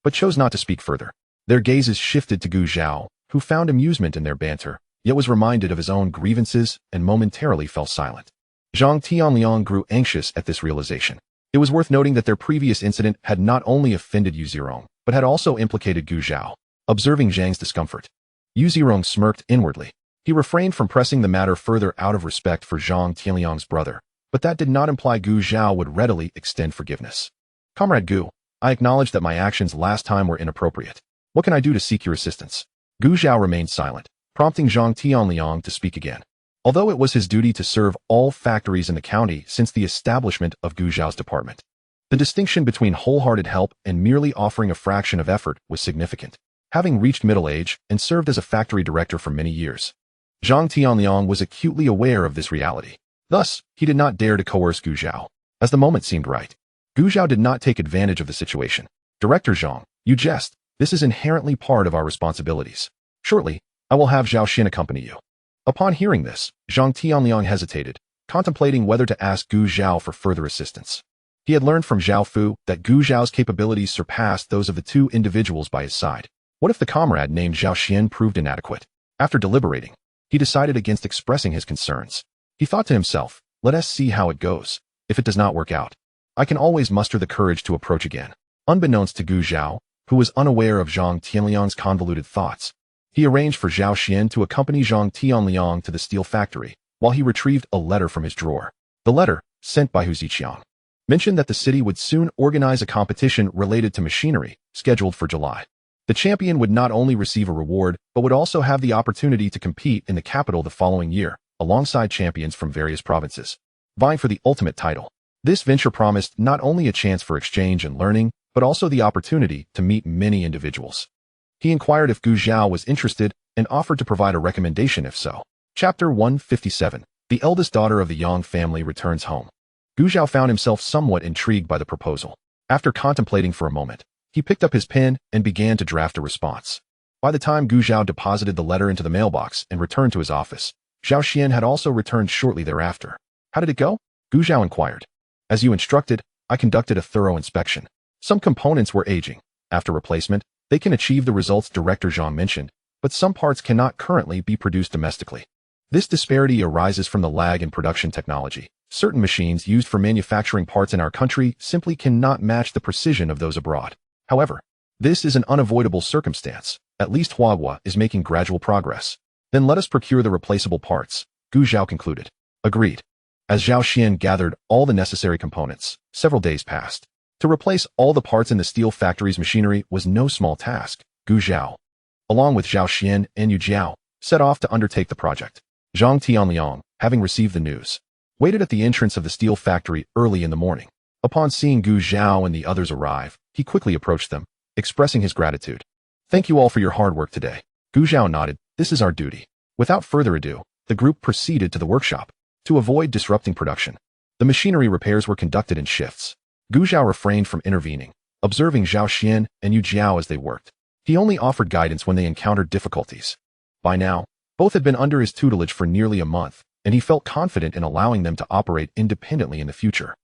but chose not to speak further. Their gazes shifted to Gu Zhao, who found amusement in their banter, yet was reminded of his own grievances and momentarily fell silent. Zhang Tianliang grew anxious at this realization. It was worth noting that their previous incident had not only offended Yu Zhirong, but had also implicated Gu Zhao. Observing Zhang's discomfort, Yu Zhirong smirked inwardly. He refrained from pressing the matter further out of respect for Zhang Tianliang's brother, but that did not imply Gu Zhao would readily extend forgiveness. Comrade Gu, I acknowledge that my actions last time were inappropriate. What can I do to seek your assistance? Gu Zhao remained silent, prompting Zhang Tianliang to speak again. Although it was his duty to serve all factories in the county since the establishment of Gu Zhao's department, The distinction between wholehearted help and merely offering a fraction of effort was significant. Having reached middle age and served as a factory director for many years, Zhang Tianliang was acutely aware of this reality. Thus, he did not dare to coerce Gu Zhao, as the moment seemed right. Gu Zhao did not take advantage of the situation. Director Zhang, you jest. This is inherently part of our responsibilities. Shortly, I will have Zhao Xin accompany you. Upon hearing this, Zhang Tianliang hesitated, contemplating whether to ask Gu Zhao for further assistance. He had learned from Zhao Fu that Gu Zhao's capabilities surpassed those of the two individuals by his side. What if the comrade named Zhao Xin proved inadequate? After deliberating, he decided against expressing his concerns. He thought to himself, let us see how it goes. If it does not work out, I can always muster the courage to approach again. Unbeknownst to Gu Zhao, who was unaware of Zhang Tianliang's convoluted thoughts, he arranged for Zhao Xin to accompany Zhang Tianliang to the steel factory, while he retrieved a letter from his drawer. The letter, sent by Hu Ziqiang, mentioned that the city would soon organize a competition related to machinery, scheduled for July. The champion would not only receive a reward, but would also have the opportunity to compete in the capital the following year, alongside champions from various provinces, vying for the ultimate title. This venture promised not only a chance for exchange and learning, but also the opportunity to meet many individuals. He inquired if Gu Zhao was interested and offered to provide a recommendation if so. Chapter 157. The eldest daughter of the Yang family returns home. Gu Zhao found himself somewhat intrigued by the proposal. After contemplating for a moment, he picked up his pen and began to draft a response. By the time Gu Zhao deposited the letter into the mailbox and returned to his office, Zhao Xian had also returned shortly thereafter. How did it go? Gu Zhao inquired. As you instructed, I conducted a thorough inspection. Some components were aging. After replacement, they can achieve the results Director Zhang mentioned, but some parts cannot currently be produced domestically. This disparity arises from the lag in production technology. Certain machines used for manufacturing parts in our country simply cannot match the precision of those abroad. However, this is an unavoidable circumstance. At least Huahua is making gradual progress. Then let us procure the replaceable parts, Gu Zhao concluded. Agreed. As Zhao Xian gathered all the necessary components, several days passed. To replace all the parts in the steel factory's machinery was no small task. Gu Zhao, along with Zhao Xian and Yu Jiao, set off to undertake the project. Zhang Tianliang, having received the news, waited at the entrance of the steel factory early in the morning. Upon seeing Gu Zhao and the others arrive, he quickly approached them, expressing his gratitude. Thank you all for your hard work today. Gu Zhao nodded. This is our duty. Without further ado, the group proceeded to the workshop. To avoid disrupting production, the machinery repairs were conducted in shifts. Gu Zhao refrained from intervening, observing Zhao Xian and Yu Jiao as they worked. He only offered guidance when they encountered difficulties. By now, both had been under his tutelage for nearly a month, and he felt confident in allowing them to operate independently in the future.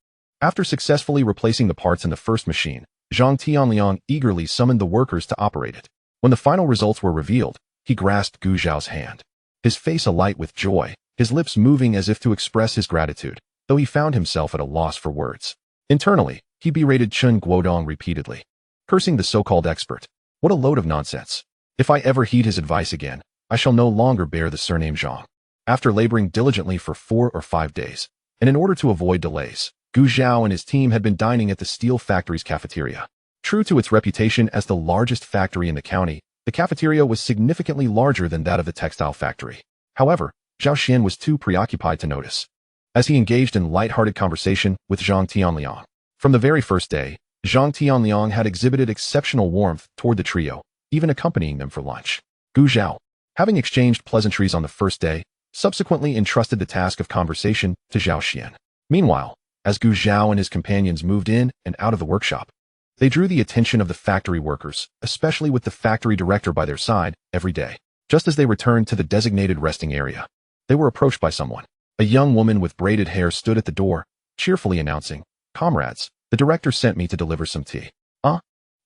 After successfully replacing the parts in the first machine, Zhang Tianliang eagerly summoned the workers to operate it. When the final results were revealed, he grasped Gu Zhao's hand, his face alight with joy, his lips moving as if to express his gratitude, though he found himself at a loss for words. Internally, he berated Chen Guodong repeatedly, cursing the so-called expert. What a load of nonsense. If I ever heed his advice again, I shall no longer bear the surname Zhang. After laboring diligently for 4 or 5 days, and in order to avoid delays, Gu Zhao and his team had been dining at the steel factory's cafeteria. True to its reputation as the largest factory in the county, the cafeteria was significantly larger than that of the textile factory. However, Zhao Xian was too preoccupied to notice, as he engaged in light-hearted conversation with Zhang Tianliang. From the very first day, Zhang Tianliang had exhibited exceptional warmth toward the trio, even accompanying them for lunch. Gu Zhao, having exchanged pleasantries on the first day, subsequently entrusted the task of conversation to Zhao Xian. Meanwhile, as Gu Zhao and his companions moved in and out of the workshop, they drew the attention of the factory workers, especially with the factory director by their side, every day. Just as they returned to the designated resting area, they were approached by someone. A young woman with braided hair stood at the door, cheerfully announcing, "Comrades, the director sent me to deliver some tea." A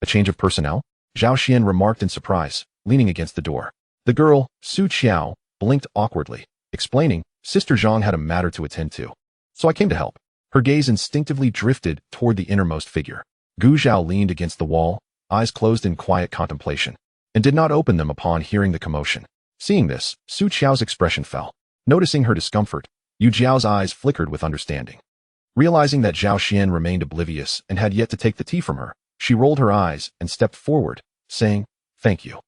change of personnel? Zhao Xian remarked in surprise, leaning against the door. The girl, Su Qiao, blinked awkwardly, explaining, "Sister Zhang had a matter to attend to, so I came to help." Her gaze instinctively drifted toward the innermost figure. Gu Zhao leaned against the wall, eyes closed in quiet contemplation, and did not open them upon hearing the commotion. Seeing this, Su Qiao's expression fell. Noticing her discomfort, Yu Jiao's eyes flickered with understanding. Realizing that Zhao Xian remained oblivious and had yet to take the tea from her, she rolled her eyes and stepped forward, saying, "Thank you."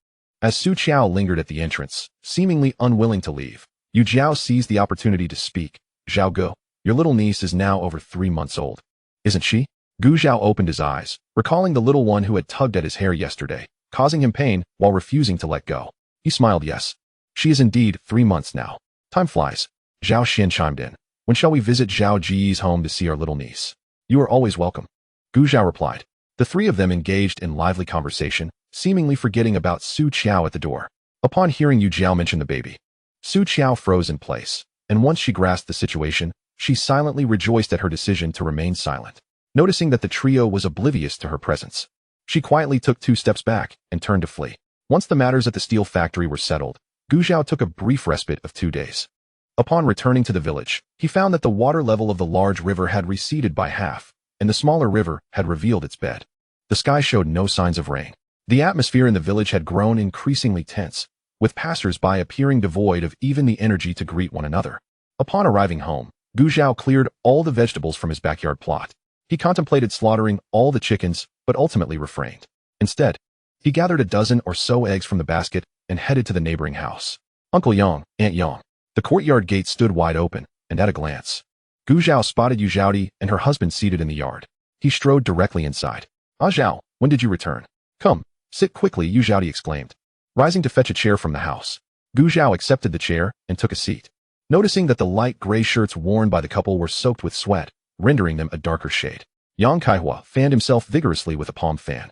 As Su Qiao lingered at the entrance, seemingly unwilling to leave, Yu Jiao seized the opportunity to speak. "Zhao Ge, your little niece is now over 3 months old, isn't she?" Gu Zhao opened his eyes, recalling the little one who had tugged at his hair yesterday, causing him pain while refusing to let go. He smiled yes. She is indeed 3 months now. Time flies. Zhao Xin chimed in. When shall we visit Zhao Ji's home to see our little niece? You are always welcome. Gu Zhao replied. The three of them engaged in lively conversation, seemingly forgetting about Su Qiao at the door. Upon hearing Yu Jiao mention the baby, Su Qiao froze in place, and once she grasped the situation, she silently rejoiced at her decision to remain silent. Noticing that the trio was oblivious to her presence, she quietly took 2 steps back and turned to flee. Once the matters at the steel factory were settled, Gu Zhao took a brief respite of 2 days. Upon returning to the village, he found that the water level of the large river had receded by half, and the smaller river had revealed its bed. The sky showed no signs of rain. The atmosphere in the village had grown increasingly tense, with passers-by appearing devoid of even the energy to greet one another. Upon arriving home, Gu Zhao cleared all the vegetables from his backyard plot. He contemplated slaughtering all the chickens, but ultimately refrained. Instead, he gathered a dozen or so eggs from the basket and headed to the neighboring house. Uncle Yang, Aunt Yang. The courtyard gate stood wide open, and at a glance, Gu Zhao spotted Yu Zhaodi and her husband seated in the yard. He strode directly inside. Ah Zhao, when did you return? Come, sit quickly, Yu Zhaodi exclaimed. Rising to fetch a chair from the house, Gu Zhao accepted the chair and took a seat. Noticing that the light gray shirts worn by the couple were soaked with sweat, rendering them a darker shade, Yang Kaihua fanned himself vigorously with a palm fan.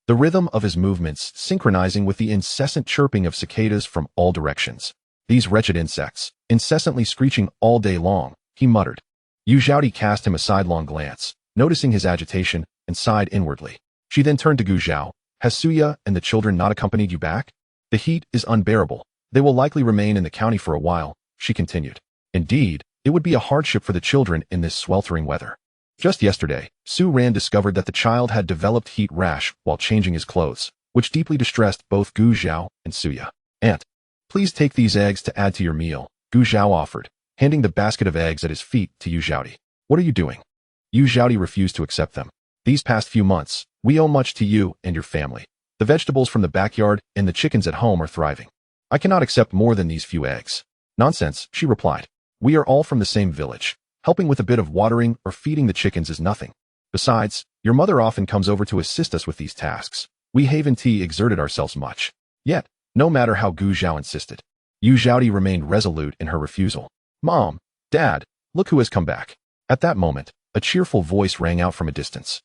The rhythm of his movements synchronizing with the incessant chirping of cicadas from all directions. These wretched insects, incessantly screeching all day long, he muttered. Yu Zhaodi cast him a sidelong glance, noticing his agitation, and sighed inwardly. She then turned to Gu Zhao. Has Suya and the children not accompanied you back? The heat is unbearable. They will likely remain in the county for a while, she continued. Indeed, it would be a hardship for the children in this sweltering weather. Just yesterday, Su Ran discovered that the child had developed heat rash while changing his clothes, which deeply distressed both Gu Zhao and Suya. Aunt, please take these eggs to add to your meal, Gu Zhao offered, handing the basket of eggs at his feet to Yu Zhaodi. What are you doing? Yu Zhaodi refused to accept them. These past few months, we owe much to you and your family. The vegetables from the backyard and the chickens at home are thriving. I cannot accept more than these few eggs. Nonsense, she replied. We are all from the same village. Helping with a bit of watering or feeding the chickens is nothing. Besides, your mother often comes over to assist us with these tasks. We haven't exerted ourselves much. Yet, no matter how Gu Zhao insisted, Yu Zhaodi remained resolute in her refusal. Mom, Dad, look who has come back. At that moment, a cheerful voice rang out from a distance,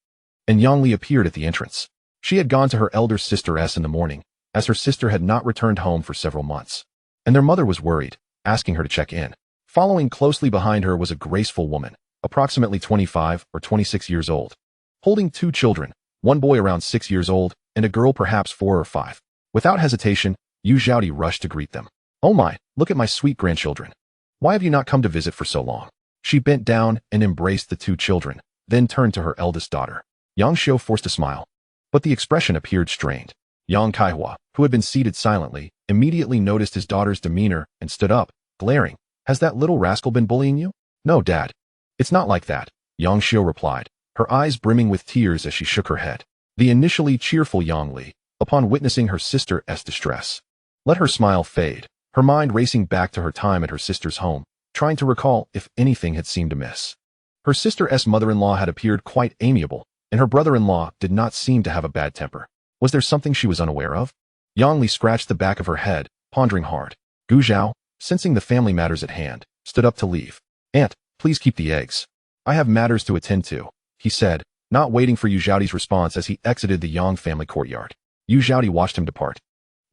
and Yang Li appeared at the entrance. She had gone to her elder sister S in the morning, as her sister had not returned home for several months, and their mother was worried, asking her to check in. Following closely behind her was a graceful woman, approximately 25 or 26 years old, holding 2 children, one boy around 6 years old, and a girl perhaps 4 or 5. Without hesitation, Yu Zhaodi rushed to greet them. Oh my, look at my sweet grandchildren. Why have you not come to visit for so long? She bent down and embraced the 2 children, then turned to her eldest daughter. Yang Xiu forced a smile, but the expression appeared strained. Yang Kaihua, who had been seated silently, immediately noticed his daughter's demeanor and stood up, glaring. Has that little rascal been bullying you? No, Dad. It's not like that, Yang Xiu replied, her eyes brimming with tears as she shook her head. The initially cheerful Yang Li, upon witnessing her sister's distress, let her smile fade, her mind racing back to her time at her sister's home, trying to recall if anything had seemed amiss. Her sister's mother-in-law had appeared quite amiable, and her brother-in-law did not seem to have a bad temper. Was there something she was unaware of? Yang Li scratched the back of her head, pondering hard. Gu Zhao, sensing the family matters at hand, stood up to leave. Aunt, please keep the eggs. I have matters to attend to, he said, not waiting for Yu Zhaodi's response as he exited the Yang family courtyard. Yu Zhaodi watched him depart,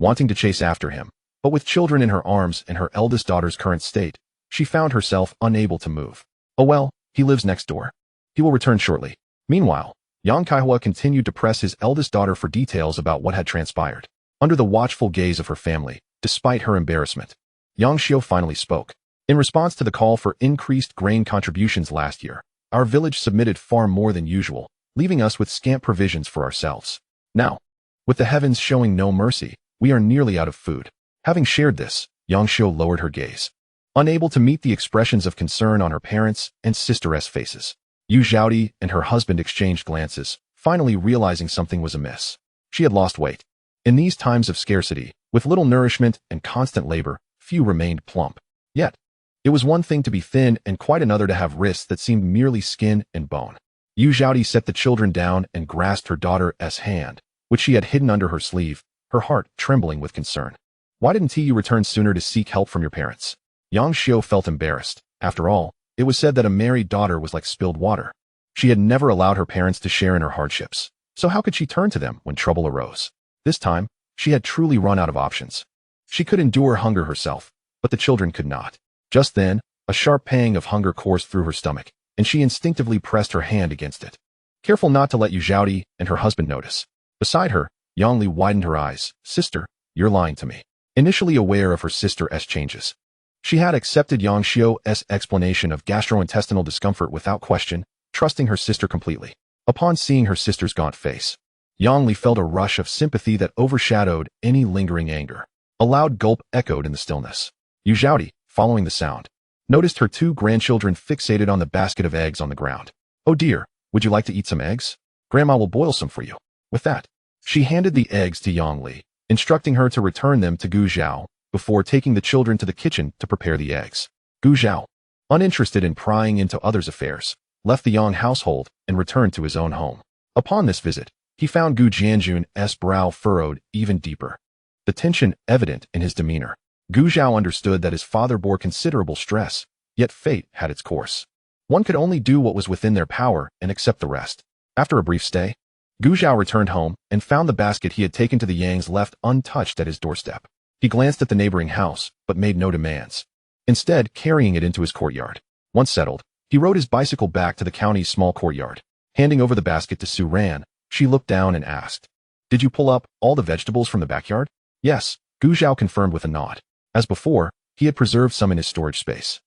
wanting to chase after him, but with children in her arms and her eldest daughter's current state, she found herself unable to move. Oh well, he lives next door. He will return shortly. Meanwhile, Yang Kaihua continued to press his eldest daughter for details about what had transpired. Under the watchful gaze of her family, despite her embarrassment, Yang Xiu finally spoke. In response to the call for increased grain contributions last year, our village submitted far more than usual, leaving us with scant provisions for ourselves. Now, with the heavens showing no mercy, we are nearly out of food. Having shared this, Yang Xiu lowered her gaze, unable to meet the expressions of concern on her parents' and sister's faces. Yu Zhaodi and her husband exchanged glances, finally realizing something was amiss. She had lost weight. In these times of scarcity, with little nourishment and constant labor, few remained plump. Yet, it was one thing to be thin and quite another to have wrists that seemed merely skin and bone. Yu Zhaodi set the children down and grasped her daughter's hand, which she had hidden under her sleeve, her heart trembling with concern. Why didn't you return sooner to seek help from your parents? Yang Xiu felt embarrassed. After all, it was said that a married daughter was like spilled water. She had never allowed her parents to share in her hardships, so how could she turn to them when trouble arose? This time, she had truly run out of options. She could endure hunger herself, but the children could not. Just then, a sharp pang of hunger coursed through her stomach, and she instinctively pressed her hand against it. Careful not to let Yu Zhaodi and her husband notice. Beside her, Yang Li widened her eyes. Sister, you're lying to me. Initially aware of her sister's changes, she had accepted Yang Xiu's explanation of gastrointestinal discomfort without question, trusting her sister completely. Upon seeing her sister's gaunt face, Yang Li felt a rush of sympathy that overshadowed any lingering anger. A loud gulp echoed in the stillness. Yu Zhaodi, following the sound, noticed her two grandchildren fixated on the basket of eggs on the ground. Oh dear, would you like to eat some eggs? Grandma will boil some for you. With that, she handed the eggs to Yang Li, instructing her to return them to Gu Zhao before taking the children to the kitchen to prepare the eggs. Gu Zhao, uninterested in prying into others' affairs, left the Yang household and returned to his own home. Upon this visit, he found Gu Jianjun's brow furrowed even deeper, the tension evident in his demeanor. Gu Zhao understood that his father bore considerable stress, yet fate had its course. One could only do what was within their power and accept the rest. After a brief stay, Gu Zhao returned home and found the basket he had taken to the Yangs left untouched at his doorstep. He glanced at the neighboring house, but made no demands, instead carrying it into his courtyard. Once settled, he rode his bicycle back to the county's small courtyard. Handing over the basket to Su Ran, she looked down and asked, "Did you pull up all the vegetables from the backyard?" "Yes," Gu Zhao confirmed with a nod. As before, he had preserved some in his storage space.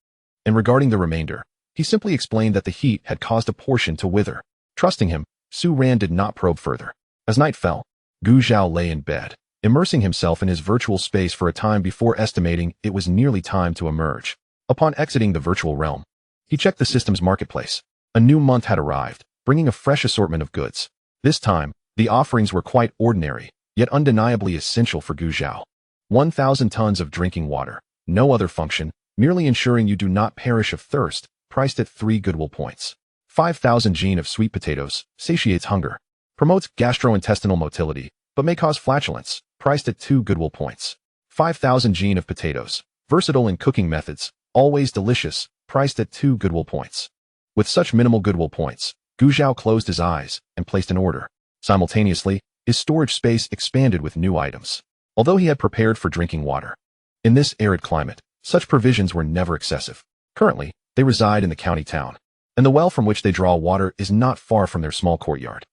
And regarding the remainder, he simply explained that the heat had caused a portion to wither. Trusting him, Su Ran did not probe further. As night fell, Gu Zhao lay in bed, immersing himself in his virtual space for a time before estimating it was nearly time to emerge. Upon exiting the virtual realm, he checked the system's marketplace. A new month had arrived, bringing a fresh assortment of goods. This time, the offerings were quite ordinary, yet undeniably essential for Gu Zhao. 1,000 tons of drinking water, no other function, merely ensuring you do not perish of thirst, priced at 3 goodwill points. 5,000 gene of sweet potatoes, satiates hunger, promotes gastrointestinal motility, but may cause flatulence, priced at 2 goodwill points. 5,000 gene of potatoes, versatile in cooking methods, always delicious, priced at 2 goodwill points. With such minimal goodwill points, Gu Zhao closed his eyes and placed an order. Simultaneously, his storage space expanded with new items. Although he had prepared for drinking water, in this arid climate, such provisions were never excessive. Currently, they reside in the county town, and the well from which they draw water is not far from their small courtyard.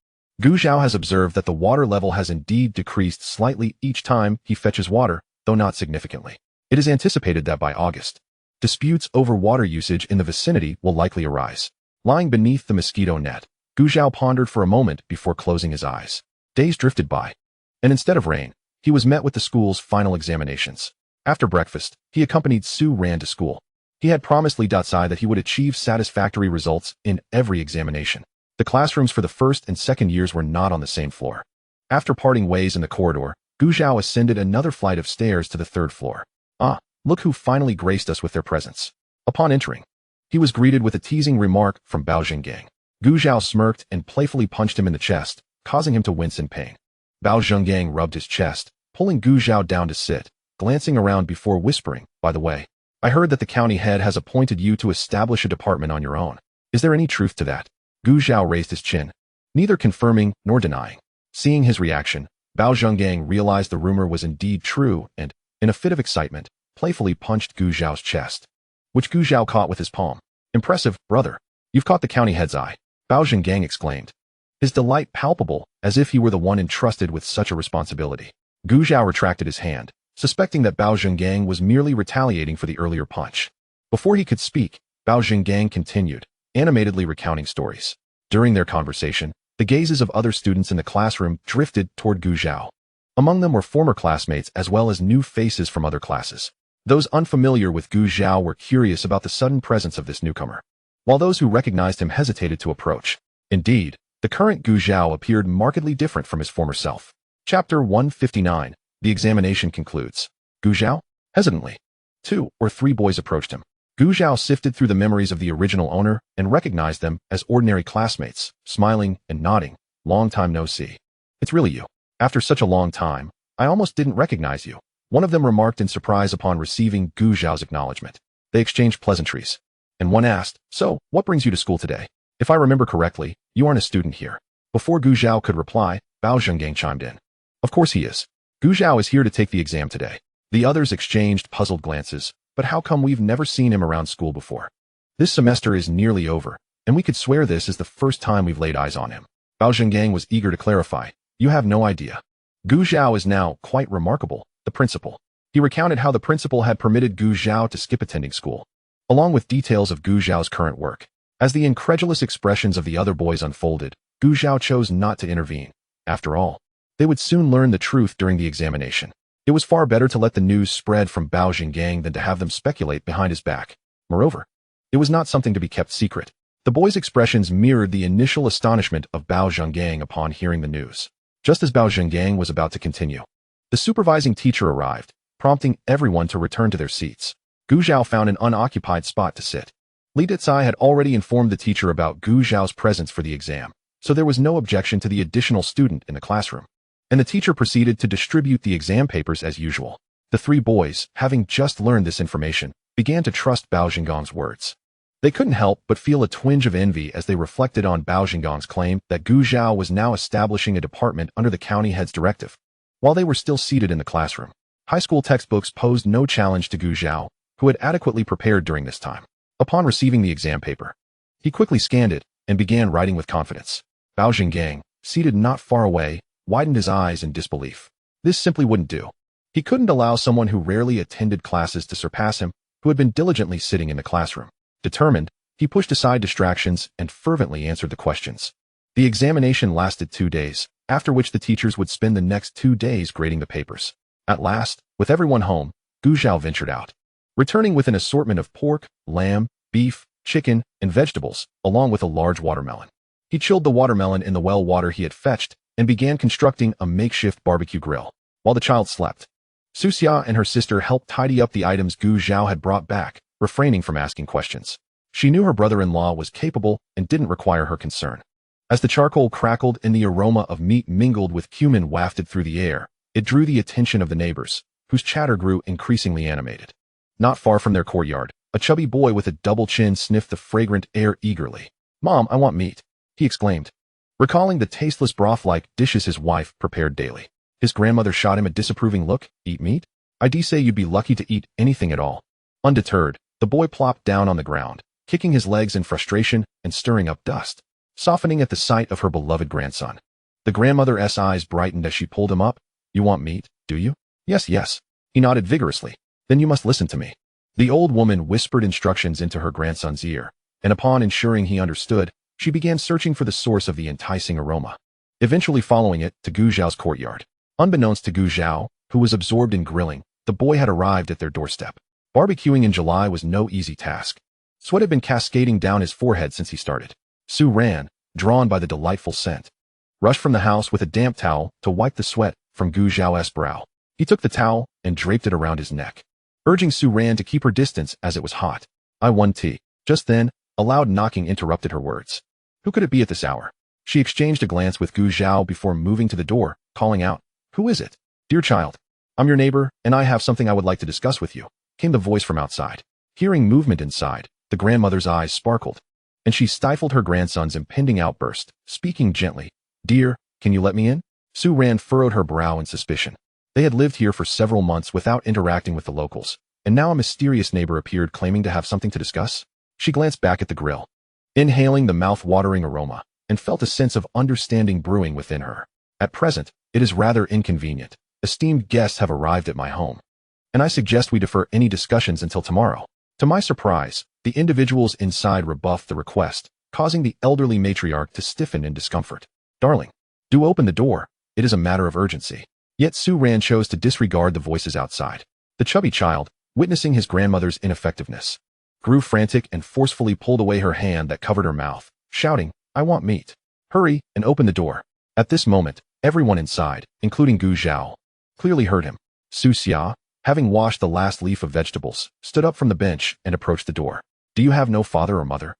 Gu Zhao has observed that the water level has indeed decreased slightly each time he fetches water, though not significantly. It is anticipated that by August, disputes over water usage in the vicinity will likely arise. Lying beneath the mosquito net, Gu Zhao pondered for a moment before closing his eyes. Days drifted by, and instead of rain, he was met with the school's final examinations. After breakfast, he accompanied Su Ran to school. He had promised Li Datsai that he would achieve satisfactory results in every examination. The classrooms for the first and second years were not on the same floor. After parting ways in the corridor, Gu Zhao ascended another flight of stairs to the 3rd floor. "Ah, look who finally graced us with their presence." Upon entering, he was greeted with a teasing remark from Bao Zhenggang. Gu Zhao smirked and playfully punched him in the chest, causing him to wince in pain. Bao Zhenggang rubbed his chest, pulling Gu Zhao down to sit, glancing around before whispering, "By the way, I heard that the county head has appointed you to establish a department on your own. Is there any truth to that?" Gu Zhao raised his chin, neither confirming nor denying. Seeing his reaction, Bao Zhenggang realized the rumor was indeed true and, in a fit of excitement, playfully punched Gu Zhao's chest, which Gu Zhao caught with his palm. "Impressive, brother. You've caught the county head's eye," Bao Zhenggang exclaimed, his delight palpable as if he were the one entrusted with such a responsibility. Gu Zhao retracted his hand, suspecting that Bao Zhenggang was merely retaliating for the earlier punch. Before he could speak, Bao Zhenggang continued, animatedly recounting stories. During their conversation, the gazes of other students in the classroom drifted toward Gu Zhao. Among them were former classmates as well as new faces from other classes. Those unfamiliar with Gu Zhao were curious about the sudden presence of this newcomer, while those who recognized him hesitated to approach. Indeed, the current Gu Zhao appeared markedly different from his former self. Chapter 159. The examination concludes. Gu Zhao? Hesitantly. 2 or 3 boys approached him. Gu Zhao sifted through the memories of the original owner and recognized them as ordinary classmates, smiling and nodding. Long time no see. It's really you. After such a long time, I almost didn't recognize you. One of them remarked in surprise upon receiving Gu Zhao's acknowledgement. They exchanged pleasantries. And one asked, "So, what brings you to school today? If I remember correctly, you aren't a student here." Before Gu Zhao could reply, Bao Zhenggang chimed in. "Of course he is. Gu Zhao is here to take the exam today." The others exchanged puzzled glances. But how come we've never seen him around school before? This semester is nearly over, and we could swear this is the first time we've laid eyes on him. Bao Zhenggang was eager to clarify. You have no idea. Gu Zhao is now quite remarkable, the principal. He recounted how the principal had permitted Gu Zhao to skip attending school, along with details of Gu Zhao's current work. As the incredulous expressions of the other boys unfolded, Gu Zhao chose not to intervene. After all, they would soon learn the truth during the examination. It was far better to let the news spread from Bao Zhenggang than to have them speculate behind his back. Moreover, it was not something to be kept secret. The boys' expressions mirrored the initial astonishment of Bao Zhenggang upon hearing the news. Just as Bao Zhenggang was about to continue, the supervising teacher arrived, prompting everyone to return to their seats. Gu Zhao found an unoccupied spot to sit. Li Dicai had already informed the teacher about Gu Zhao's presence for the exam, so there was no objection to the additional student in the classroom. And the teacher proceeded to distribute the exam papers as usual. The three boys, having just learned this information, began to trust Bao Zhenggang's words. They couldn't help but feel a twinge of envy as they reflected on Bao Zhenggang's claim that Gu Zhao was now establishing a department under the county head's directive. While they were still seated in the classroom, high school textbooks posed no challenge to Gu Zhao, who had adequately prepared during this time. Upon receiving the exam paper, he quickly scanned it and began writing with confidence. Bao Zhenggang, seated not far away, widened his eyes in disbelief. This simply wouldn't do. He couldn't allow someone who rarely attended classes to surpass him, who had been diligently sitting in the classroom. Determined, he pushed aside distractions and fervently answered the questions. The examination lasted 2 days, after which the teachers would spend the next 2 days grading the papers. At last, with everyone home, Gu Zhao ventured out, returning with an assortment of pork, lamb, beef, chicken, and vegetables, along with a large watermelon. He chilled the watermelon in the well water he had fetched and began constructing a makeshift barbecue grill. While the child slept, Su Xia and her sister helped tidy up the items Gu Zhao had brought back, refraining from asking questions. She knew her brother-in-law was capable and didn't require her concern. As the charcoal crackled and the aroma of meat mingled with cumin wafted through the air, it drew the attention of the neighbors, whose chatter grew increasingly animated. Not far from their courtyard, a chubby boy with a double chin sniffed the fragrant air eagerly. "Mom, I want meat," he exclaimed, recalling the tasteless broth-like dishes his wife prepared daily. His grandmother shot him a disapproving look. "Eat meat? I'd say you'd be lucky to eat anything at all." Undeterred, the boy plopped down on the ground, kicking his legs in frustration and stirring up dust, softening at the sight of her beloved grandson. The grandmother's eyes brightened as she pulled him up. "You want meat, do you?" "Yes, yes." He nodded vigorously. "Then you must listen to me." The old woman whispered instructions into her grandson's ear, and upon ensuring he understood, she began searching for the source of the enticing aroma, eventually following it to Gu Zhao's courtyard. Unbeknownst to Gu Zhao, who was absorbed in grilling, the boy had arrived at their doorstep. Barbecuing in July was no easy task. Sweat had been cascading down his forehead since he started. Su ran, drawn by the delightful scent, rushed from the house with a damp towel to wipe the sweat from Gu Zhao's brow. He took the towel and draped it around his neck, urging Su Ran to keep her distance as it was hot. "I want tea." Just then, a loud knocking interrupted her words. Who could it be at this hour? She exchanged a glance with Gu Zhao before moving to the door, calling out, "Who is it?" "Dear child, I'm your neighbor, and I have something I would like to discuss with you," came the voice from outside. Hearing movement inside, the grandmother's eyes sparkled, and she stifled her grandson's impending outburst, speaking gently. "Dear, can you let me in?" Su Ran furrowed her brow in suspicion. They had lived here for several months without interacting with the locals, and now a mysterious neighbor appeared claiming to have something to discuss. She glanced back at the grill, inhaling the mouth-watering aroma, and felt a sense of understanding brewing within her. "At present, it is rather inconvenient. Esteemed guests have arrived at my home, and I suggest we defer any discussions until tomorrow." To my surprise, the individuals inside rebuffed the request, causing the elderly matriarch to stiffen in discomfort. "Darling, do open the door. It is a matter of urgency." Yet Su Ran chose to disregard the voices outside. The chubby child, witnessing his grandmother's ineffectiveness, grew frantic and forcefully pulled away her hand that covered her mouth, shouting, "I want meat. Hurry and open the door." At this moment, everyone inside, including Gu Zhao, clearly heard him. "Su Xia, having washed the last leaf of vegetables, stood up from the bench and approached the door. Do you have no father or mother,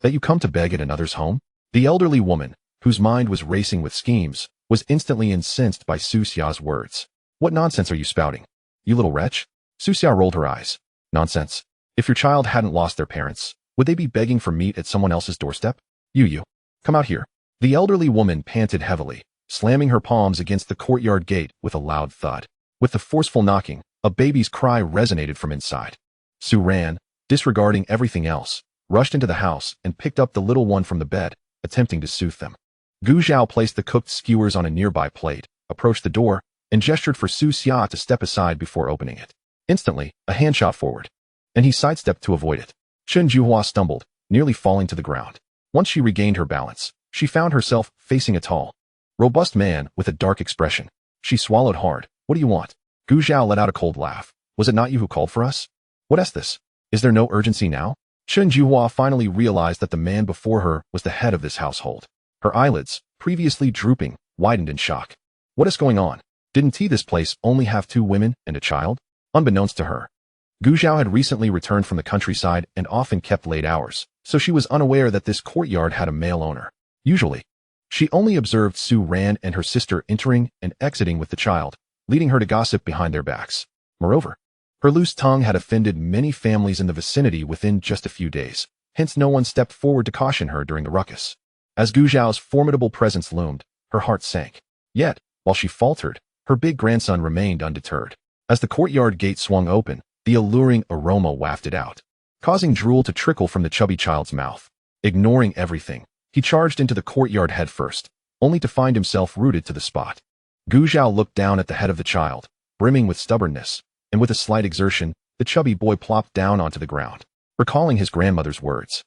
that you come to beg at another's home? The elderly woman, whose mind was racing with schemes, was instantly incensed by Su Xia's words. What nonsense are you spouting, you little wretch? Su Xia rolled her eyes. Nonsense. If your child hadn't lost their parents, would they be begging for meat at someone else's doorstep? You, come out here. The elderly woman panted heavily, slamming her palms against the courtyard gate with a loud thud. With the forceful knocking, a baby's cry resonated from inside. Su ran, disregarding everything else, rushed into the house and picked up the little one from the bed, attempting to soothe them. Gu Zhao placed the cooked skewers on a nearby plate, approached the door, and gestured for Su Xia to step aside before opening it. Instantly, a hand shot forward, and he sidestepped to avoid it. Chen Juhua stumbled, nearly falling to the ground. Once she regained her balance, she found herself facing a tall, robust man with a dark expression. She swallowed hard. What do you want? Gu Zhao let out a cold laugh. Was it not you who called for us? What is this? Is there no urgency now? Chen Juhua finally realized that the man before her was the head of this household. Her eyelids, previously drooping, widened in shock. What is going on? Didn't this place only have 2 women and a child? Unbeknownst to her, Gu Zhao had recently returned from the countryside and often kept late hours, so she was unaware that this courtyard had a male owner. Usually, she only observed Su Ran and her sister entering and exiting with the child, leading her to gossip behind their backs. Moreover, her loose tongue had offended many families in the vicinity within just a few days, hence no one stepped forward to caution her during the ruckus. As Gu Zhao's formidable presence loomed, her heart sank. Yet, while she faltered, her big grandson remained undeterred. As the courtyard gate swung open, the alluring aroma wafted out, causing drool to trickle from the chubby child's mouth. Ignoring everything, he charged into the courtyard headfirst, only to find himself rooted to the spot. Gu Zhao looked down at the head of the child, brimming with stubbornness, and with a slight exertion, the chubby boy plopped down onto the ground, recalling his grandmother's words.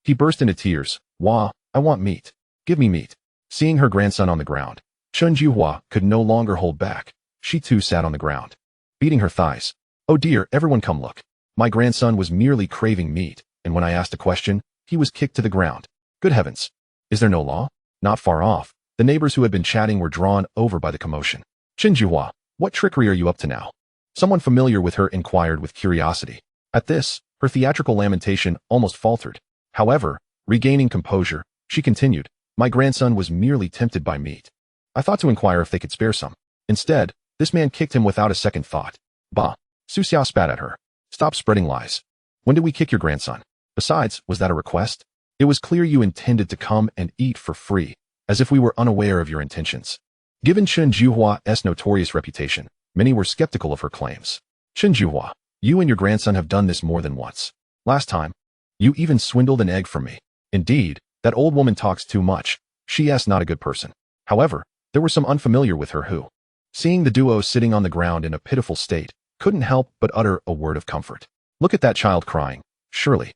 He burst into tears. Wah, I want meat. Give me meat. Seeing her grandson on the ground, Chen Juhua could no longer hold back. She too sat on the ground, beating her thighs. Oh dear, everyone come look. My grandson was merely craving meat, and when I asked a question, he was kicked to the ground. Good heavens. Is there no law? Not far off, the neighbors who had been chatting were drawn over by the commotion. Chen Juhua, what trickery are you up to now? Someone familiar with her inquired with curiosity. At this, her theatrical lamentation almost faltered. However, regaining composure, she continued, my grandson was merely tempted by meat. I thought to inquire if they could spare some. Instead, this man kicked him without a second thought. Bah! Su Xiao spat at her. Stop spreading lies. When did we kick your grandson? Besides, was that a request? It was clear you intended to come and eat for free, as if we were unaware of your intentions. Given Chen Juhua's notorious reputation, many were skeptical of her claims. Chen Juhua, you and your grandson have done this more than once. Last time, you even swindled an egg from me. Indeed, that old woman talks too much. She's not a good person. However, there were some unfamiliar with her who, seeing the duo sitting on the ground in a pitiful state, couldn't help but utter a word of comfort. Look at that child crying. Surely,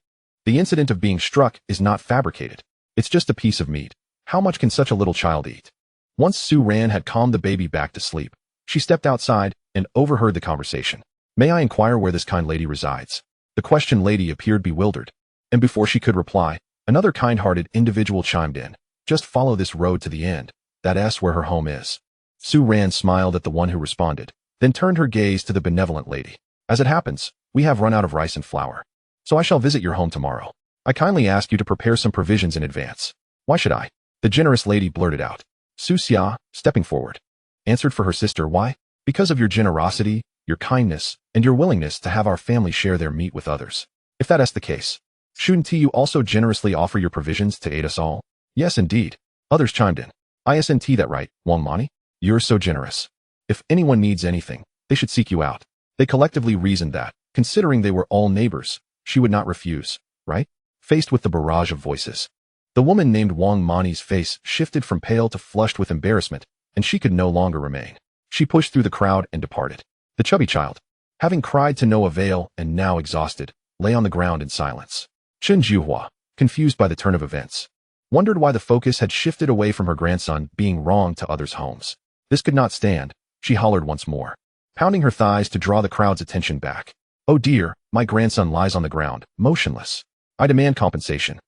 the incident of being struck is not fabricated. It's just a piece of meat. How much can such a little child eat? Once Su Ran had calmed the baby back to sleep, she stepped outside and overheard the conversation. May I inquire where this kind lady resides? The questioned lady appeared bewildered, and before she could reply, another kind-hearted individual chimed in. Just follow this road to the end. That's where her home is. Su Ran smiled at the one who responded, then turned her gaze to the benevolent lady. As it happens, we have run out of rice and flour, so I shall visit your home tomorrow. I kindly ask you to prepare some provisions in advance. Why should I? The generous lady blurted out. Su Xia, stepping forward, answered for her sister. Why? Because of your generosity, your kindness, and your willingness to have our family share their meat with others. If that is the case, shouldn't you also generously offer your provisions to aid us all? Yes, indeed. Others chimed in. Isn't that right, Wang Mani? You're so generous. If anyone needs anything, they should seek you out. They collectively reasoned that, considering they were all neighbors, she would not refuse, right? Faced with the barrage of voices, the woman named Wang Mani's face shifted from pale to flushed with embarrassment, and she could no longer remain. She pushed through the crowd and departed. The chubby child, having cried to no avail and now exhausted, lay on the ground in silence. Chen Juhua, confused by the turn of events, wondered why the focus had shifted away from her grandson being wrong to others' homes. This could not stand, she hollered once more, pounding her thighs to draw the crowd's attention back. Oh dear, my grandson lies on the ground, motionless. I demand compensation.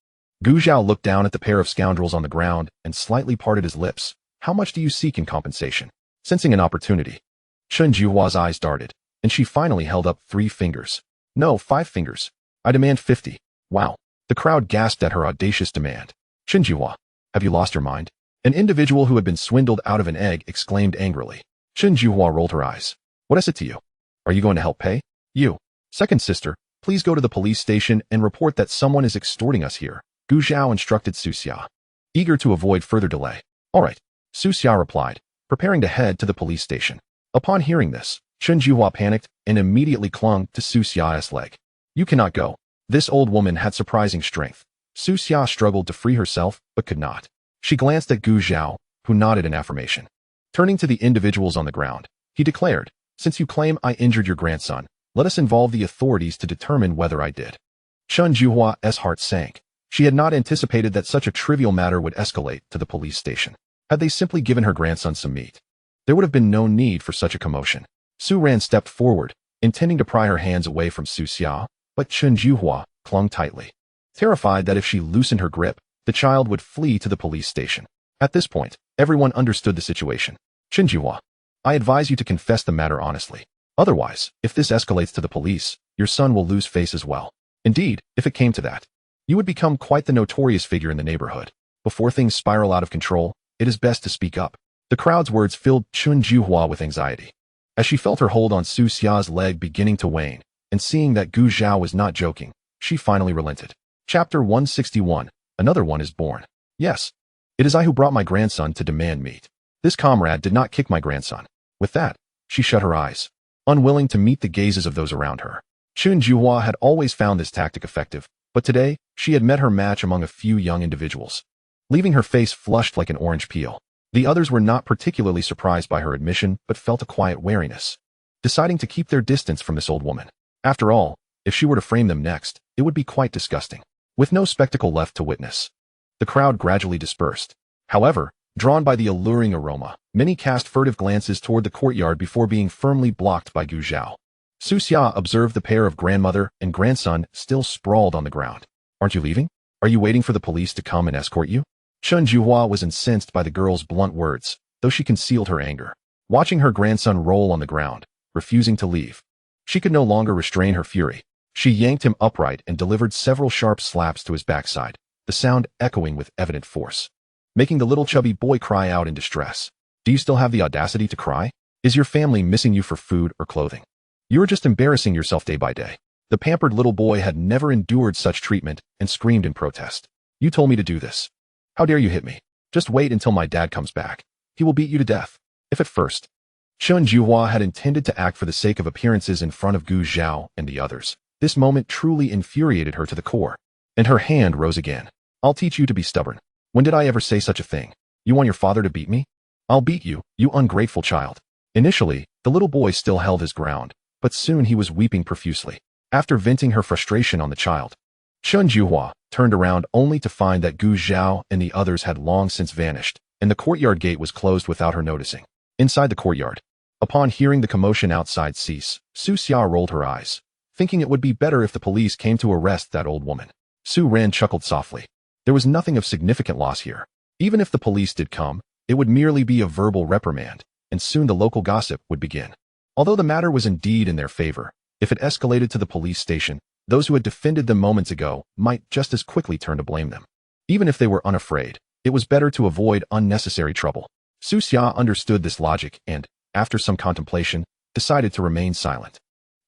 Gu Zhao looked down at the pair of scoundrels on the ground and slightly parted his lips. How much do you seek in compensation? Sensing an opportunity, Chen Juhua's eyes darted. and she finally held up 3 fingers. No, 5 fingers. I demand 50. Wow. The crowd gasped at her audacious demand. Shinjihua, have you lost your mind? An individual who had been swindled out of an egg exclaimed angrily. Shinjihua rolled her eyes. What is it to you? Are you going to help pay? You. Second sister, please go to the police station and report that someone is extorting us here, Gu Zhao instructed Su Xia. Eager to avoid further delay. All right, Su Xia replied, preparing to head to the police station. Upon hearing this, Shinjihua panicked and immediately clung to Su Xia's leg. You cannot go. This old woman had surprising strength. Su Xia struggled to free herself, but could not. She glanced at Gu Zhao, who nodded in affirmation. Turning to the individuals on the ground, he declared, since you claim I injured your grandson, let us involve the authorities to determine whether I did. Shinjihua's heart sank. She had not anticipated that such a trivial matter would escalate to the police station. Had they simply given her grandson some meat, there would have been no need for such a commotion. Su Ran stepped forward, intending to pry her hands away from Su Xia, but Shinjihua clung tightly. Terrified that if she loosened her grip, the child would flee to the police station. At this point, everyone understood the situation. Shinjihua, I advise you to confess the matter honestly. Otherwise, if this escalates to the police, your son will lose face as well. Indeed, if it came to that, you would become quite the notorious figure in the neighborhood. Before things spiral out of control, it is best to speak up. The crowd's words filled Shinjihua with anxiety. As she felt her hold on Su Xia's leg beginning to wane, and seeing that Gu Zhao was not joking, she finally relented. Chapter 161. Another one is born. Yes. It is I who brought my grandson to demand meat. This comrade did not kick my grandson. With that, she shut her eyes, unwilling to meet the gazes of those around her. Shinjihua had always found this tactic effective, but today, she had met her match among a few young individuals. Leaving her face flushed like an orange peel, the others were not particularly surprised by her admission but felt a quiet wariness, deciding to keep their distance from this old woman. After all, if she were to frame them next, it would be quite disgusting. With no spectacle left to witness, the crowd gradually dispersed. However, drawn by the alluring aroma, many cast furtive glances toward the courtyard before being firmly blocked by Gu Zhao. Su Xia observed the pair of grandmother and grandson still sprawled on the ground. Aren't you leaving? Are you waiting for the police to come and escort you? Shinjihua was incensed by the girl's blunt words, though she concealed her anger. Watching her grandson roll on the ground, refusing to leave, she could no longer restrain her fury. She yanked him upright and delivered several sharp slaps to his backside, the sound echoing with evident force, making the little chubby boy cry out in distress. Do you still have the audacity to cry? Is your family missing you for food or clothing? You are just embarrassing yourself day by day. The pampered little boy had never endured such treatment and screamed in protest. You told me to do this. How dare you hit me? Just wait until my dad comes back. He will beat you to death. If at first, Shinjihua had intended to act for the sake of appearances in front of Gu Zhao and the others, this moment truly infuriated her to the core, and her hand rose again. I'll teach you to be stubborn. When did I ever say such a thing? You want your father to beat me? I'll beat you, you ungrateful child. Initially, the little boy still held his ground, but soon he was weeping profusely. After venting her frustration on the child, Shinjihua turned around only to find that Gu Zhao and the others had long since vanished, and the courtyard gate was closed without her noticing. Inside the courtyard, upon hearing the commotion outside cease, Su Xia rolled her eyes, thinking it would be better if the police came to arrest that old woman. Su Ran chuckled softly. There was nothing of significant loss here. Even if the police did come, it would merely be a verbal reprimand, and soon the local gossip would begin. Although the matter was indeed in their favor, if it escalated to the police station, those who had defended them moments ago might just as quickly turn to blame them. Even if they were unafraid, it was better to avoid unnecessary trouble. Su Xia understood this logic and, after some contemplation, decided to remain silent.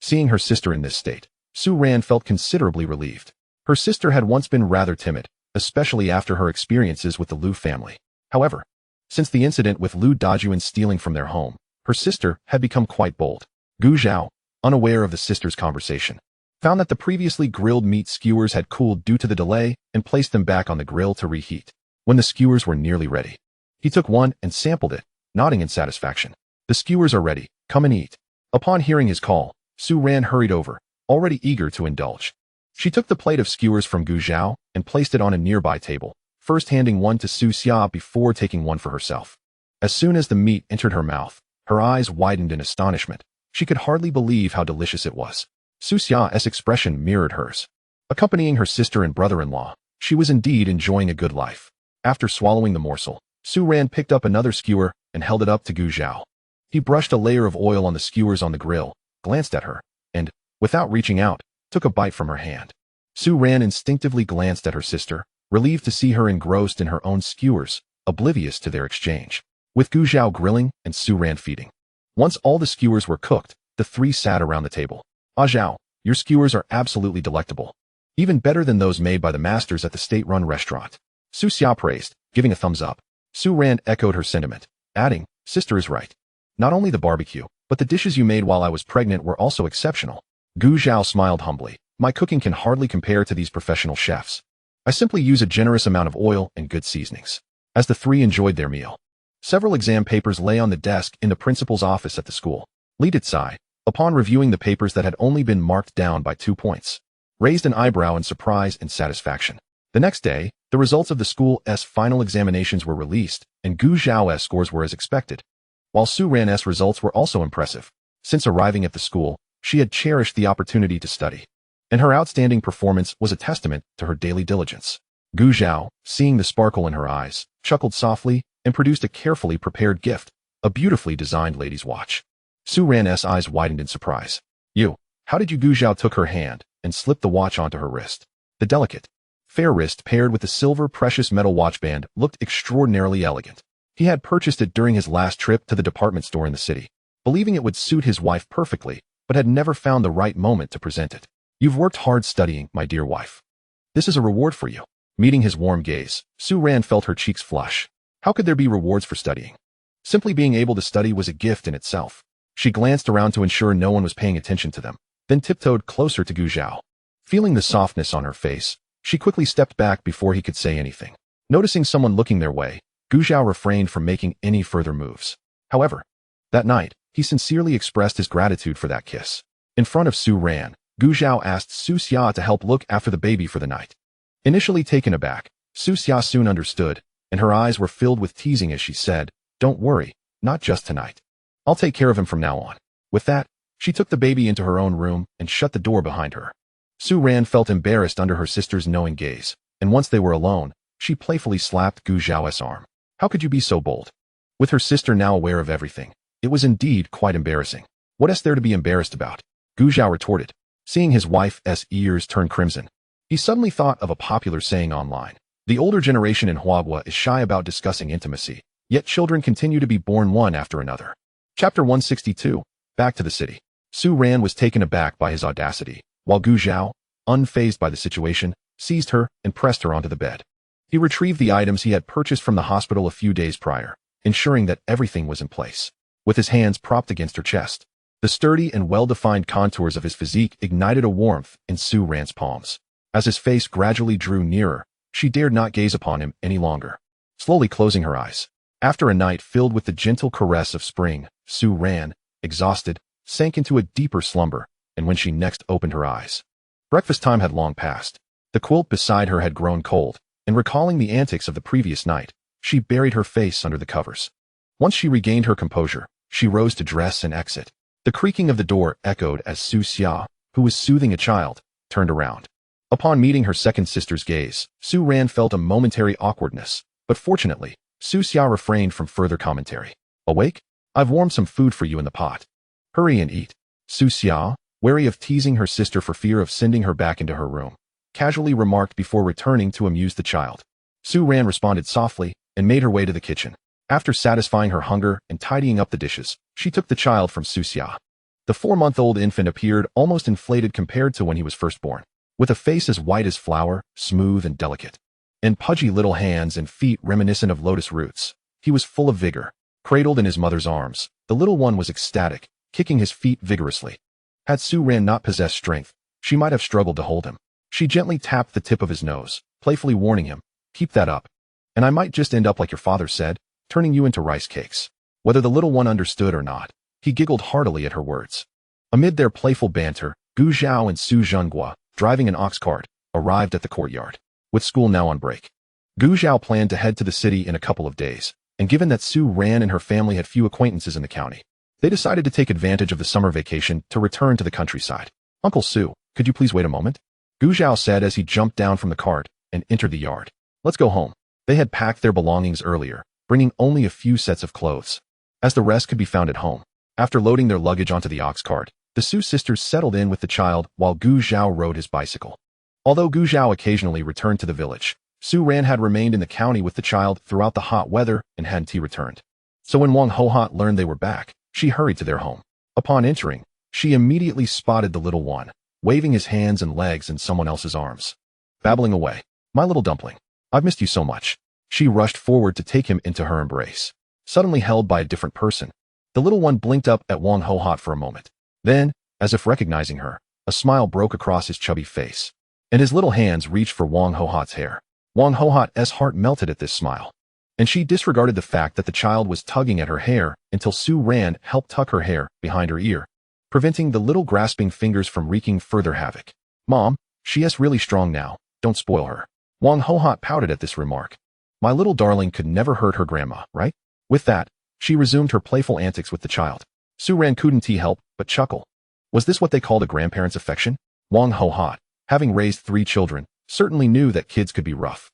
Seeing her sister in this state, Su Ran felt considerably relieved. Her sister had once been rather timid, especially after her experiences with the Liu family. However, since the incident with Liu Dajuan stealing from their home, her sister had become quite bold. Gu Zhao, unaware of the sisters' conversation, found that the previously grilled meat skewers had cooled due to the delay and placed them back on the grill to reheat. When the skewers were nearly ready, he took one and sampled it, nodding in satisfaction. The skewers are ready, come and eat. Upon hearing his call, Su Ran hurried over, already eager to indulge. She took the plate of skewers from Gu Zhao and placed it on a nearby table, first handing one to Su Xia before taking one for herself. As soon as the meat entered her mouth, her eyes widened in astonishment. She could hardly believe how delicious it was. Su Xia's expression mirrored hers. Accompanying her sister and brother-in-law, she was indeed enjoying a good life. After swallowing the morsel, Su Ran picked up another skewer and held it up to Gu Zhao. He brushed a layer of oil on the skewers on the grill, glanced at her, and, without reaching out, took a bite from her hand. Su Ran instinctively glanced at her sister, relieved to see her engrossed in her own skewers, oblivious to their exchange, with Gu Zhao grilling and Su Ran feeding. Once all the skewers were cooked, the three sat around the table. "Ah Zhao, your skewers are absolutely delectable. Even better than those made by the masters at the state-run restaurant." Su Xia praised, giving a thumbs up. Su Ran echoed her sentiment, adding, "Sister is right. Not only the barbecue, but the dishes you made while I was pregnant were also exceptional." Gu Zhao smiled humbly. "My cooking can hardly compare to these professional chefs. I simply use a generous amount of oil and good seasonings." As the three enjoyed their meal, several exam papers lay on the desk in the principal's office at the school. Li Detsai, upon reviewing the papers that had only been marked down by 2 points, raised an eyebrow in surprise and satisfaction. The next day, the results of the school's final examinations were released, and Gu Zhao's scores were as expected, while Su Ran's results were also impressive. Since arriving at the school, she had cherished the opportunity to study, and her outstanding performance was a testament to her daily diligence. Gu Zhao, seeing the sparkle in her eyes, chuckled softly and produced a carefully prepared gift, a beautifully designed lady's watch. Su Ran's eyes widened in surprise. "You, how did you?" Gu Zhao took her hand and slipped the watch onto her wrist. The delicate, fair wrist paired with the silver precious metal watch band looked extraordinarily elegant. He had purchased it during his last trip to the department store in the city, believing it would suit his wife perfectly, but had never found the right moment to present it. "You've worked hard studying, my dear wife. This is a reward for you." Meeting his warm gaze, Su Ran felt her cheeks flush. How could there be rewards for studying? Simply being able to study was a gift in itself. She glanced around to ensure no one was paying attention to them, then tiptoed closer to Gu Zhao. Feeling the softness on her face, she quickly stepped back before he could say anything. Noticing someone looking their way, Gu Zhao refrained from making any further moves. However, that night, he sincerely expressed his gratitude for that kiss. In front of Su Ran, Gu Zhao asked Su Xia to help look after the baby for the night. Initially taken aback, Su Xia soon understood, and her eyes were filled with teasing as she said, "Don't worry, not just tonight. I'll take care of him from now on." With that, she took the baby into her own room and shut the door behind her. Su Ran felt embarrassed under her sister's knowing gaze, and once they were alone, she playfully slapped Gu Zhao's arm. "How could you be so bold?" With her sister now aware of everything, it was indeed quite embarrassing. "What is there to be embarrassed about?" Gu Zhao retorted. Seeing his wife's ears turn crimson, he suddenly thought of a popular saying online. The older generation in Huagua is shy about discussing intimacy, yet children continue to be born one after another. Chapter 162. Back to the city. Su Ran was taken aback by his audacity, while Gu Zhao, unfazed by the situation, seized her and pressed her onto the bed. He retrieved the items he had purchased from the hospital a few days prior, ensuring that everything was in place. With his hands propped against her chest, the sturdy and well-defined contours of his physique ignited a warmth in Su Ran's palms. As his face gradually drew nearer, she dared not gaze upon him any longer. Slowly closing her eyes, after a night filled with the gentle caress of spring, Su Ran, exhausted, sank into a deeper slumber, and when she next opened her eyes, breakfast time had long passed. The quilt beside her had grown cold, and recalling the antics of the previous night, she buried her face under the covers. Once she regained her composure, she rose to dress and exit. The creaking of the door echoed as Su Xia, who was soothing a child, turned around. Upon meeting her second sister's gaze, Su Ran felt a momentary awkwardness, but fortunately, Su Xia refrained from further commentary. "Awake? I've warmed some food for you in the pot. Hurry and eat." Su Xia, wary of teasing her sister for fear of sending her back into her room, casually remarked before returning to amuse the child. Su Ran responded softly and made her way to the kitchen. After satisfying her hunger and tidying up the dishes, she took the child from Su Xia. The 4-month-old infant appeared almost inflated compared to when he was first born. With a face as white as flour, smooth and delicate, and pudgy little hands and feet reminiscent of lotus roots, he was full of vigor. Cradled in his mother's arms, the little one was ecstatic, kicking his feet vigorously. Had Su Ran not possessed strength, she might have struggled to hold him. She gently tapped the tip of his nose, playfully warning him, "Keep that up, and I might just end up like your father said, turning you into rice cakes." Whether the little one understood or not, he giggled heartily at her words. Amid their playful banter, Gu Zhao and Su Zhenghua, driving an ox cart, arrived at the courtyard. With school now on break, Gu Zhao planned to head to the city in a couple of days, and given that Su Ran and her family had few acquaintances in the county, they decided to take advantage of the summer vacation to return to the countryside. "Uncle Su, could you please wait a moment?" Gu Zhao said as he jumped down from the cart and entered the yard. "Let's go home." They had packed their belongings earlier, bringing only a few sets of clothes, as the rest could be found at home. After loading their luggage onto the ox cart, The Su sisters settled in with the child while Gu Zhao rode his bicycle. Although Gu Zhao occasionally returned to the village, Su Ran had remained in the county with the child throughout the hot weather and hadn't returned. So when Wang Hohot learned they were back, she hurried to their home. Upon entering, she immediately spotted the little one, waving his hands and legs in someone else's arms. Babbling away, "My little dumpling, I've missed you so much." She rushed forward to take him into her embrace. Suddenly held by a different person, the little one blinked up at Wang Hohot for a moment. Then, as if recognizing her, a smile broke across his chubby face, and his little hands reached for Wang Hohot's hair. Wang Hohot's heart melted at this smile, and she disregarded the fact that the child was tugging at her hair until Su Ran helped tuck her hair behind her ear, preventing the little grasping fingers from wreaking further havoc. "Mom, she's really strong now, don't spoil her." Wang Hohot pouted at this remark. "My little darling could never hurt her grandma, right?" With that, she resumed her playful antics with the child. Su Ran couldn't help but chuckle. Was this what they called a grandparent's affection? Wang Hohot, having raised 3 children, certainly knew that kids could be rough.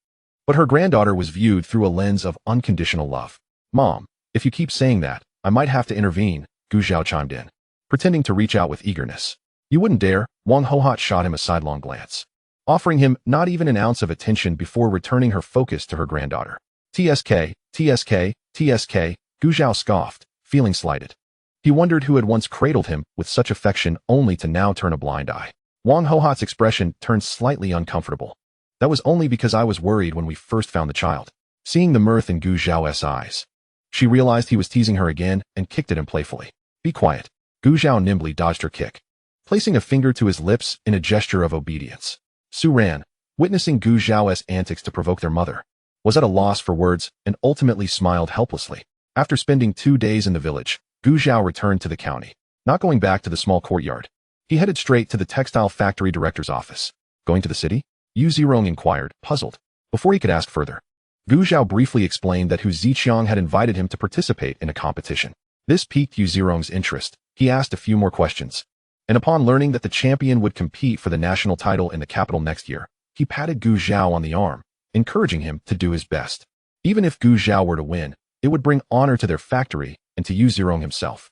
But her granddaughter was viewed through a lens of unconditional love. "Mom, if you keep saying that, I might have to intervene," Gu Zhao chimed in, pretending to reach out with eagerness. "You wouldn't dare." Wang Hohot shot him a sidelong glance, offering him not even an ounce of attention before returning her focus to her granddaughter. "TSK, TSK, TSK, Gu Zhao scoffed, feeling slighted. He wondered who had once cradled him with such affection only to now turn a blind eye. Wang Hohot's expression turned slightly uncomfortable. "That was only because I was worried when we first found the child." Seeing the mirth in Gu Zhao's eyes, she realized he was teasing her again and kicked at him playfully. "Be quiet." Gu Zhao nimbly dodged her kick, placing a finger to his lips in a gesture of obedience. Su Ran, witnessing Gu Zhao's antics to provoke their mother, was at a loss for words and ultimately smiled helplessly. After spending 2 days in the village, Gu Zhao returned to the county. Not going back to the small courtyard, he headed straight to the textile factory director's office. "Going to the city?" Yu Zirong inquired, puzzled. Before he could ask further, Gu Zhao briefly explained that Hu Ziqiang had invited him to participate in a competition. This piqued Yu Zirong's interest. He asked a few more questions, and upon learning that the champion would compete for the national title in the capital next year, he patted Gu Zhao on the arm, encouraging him to do his best. Even if Gu Zhao were to win, it would bring honor to their factory and to Yu Zirong himself.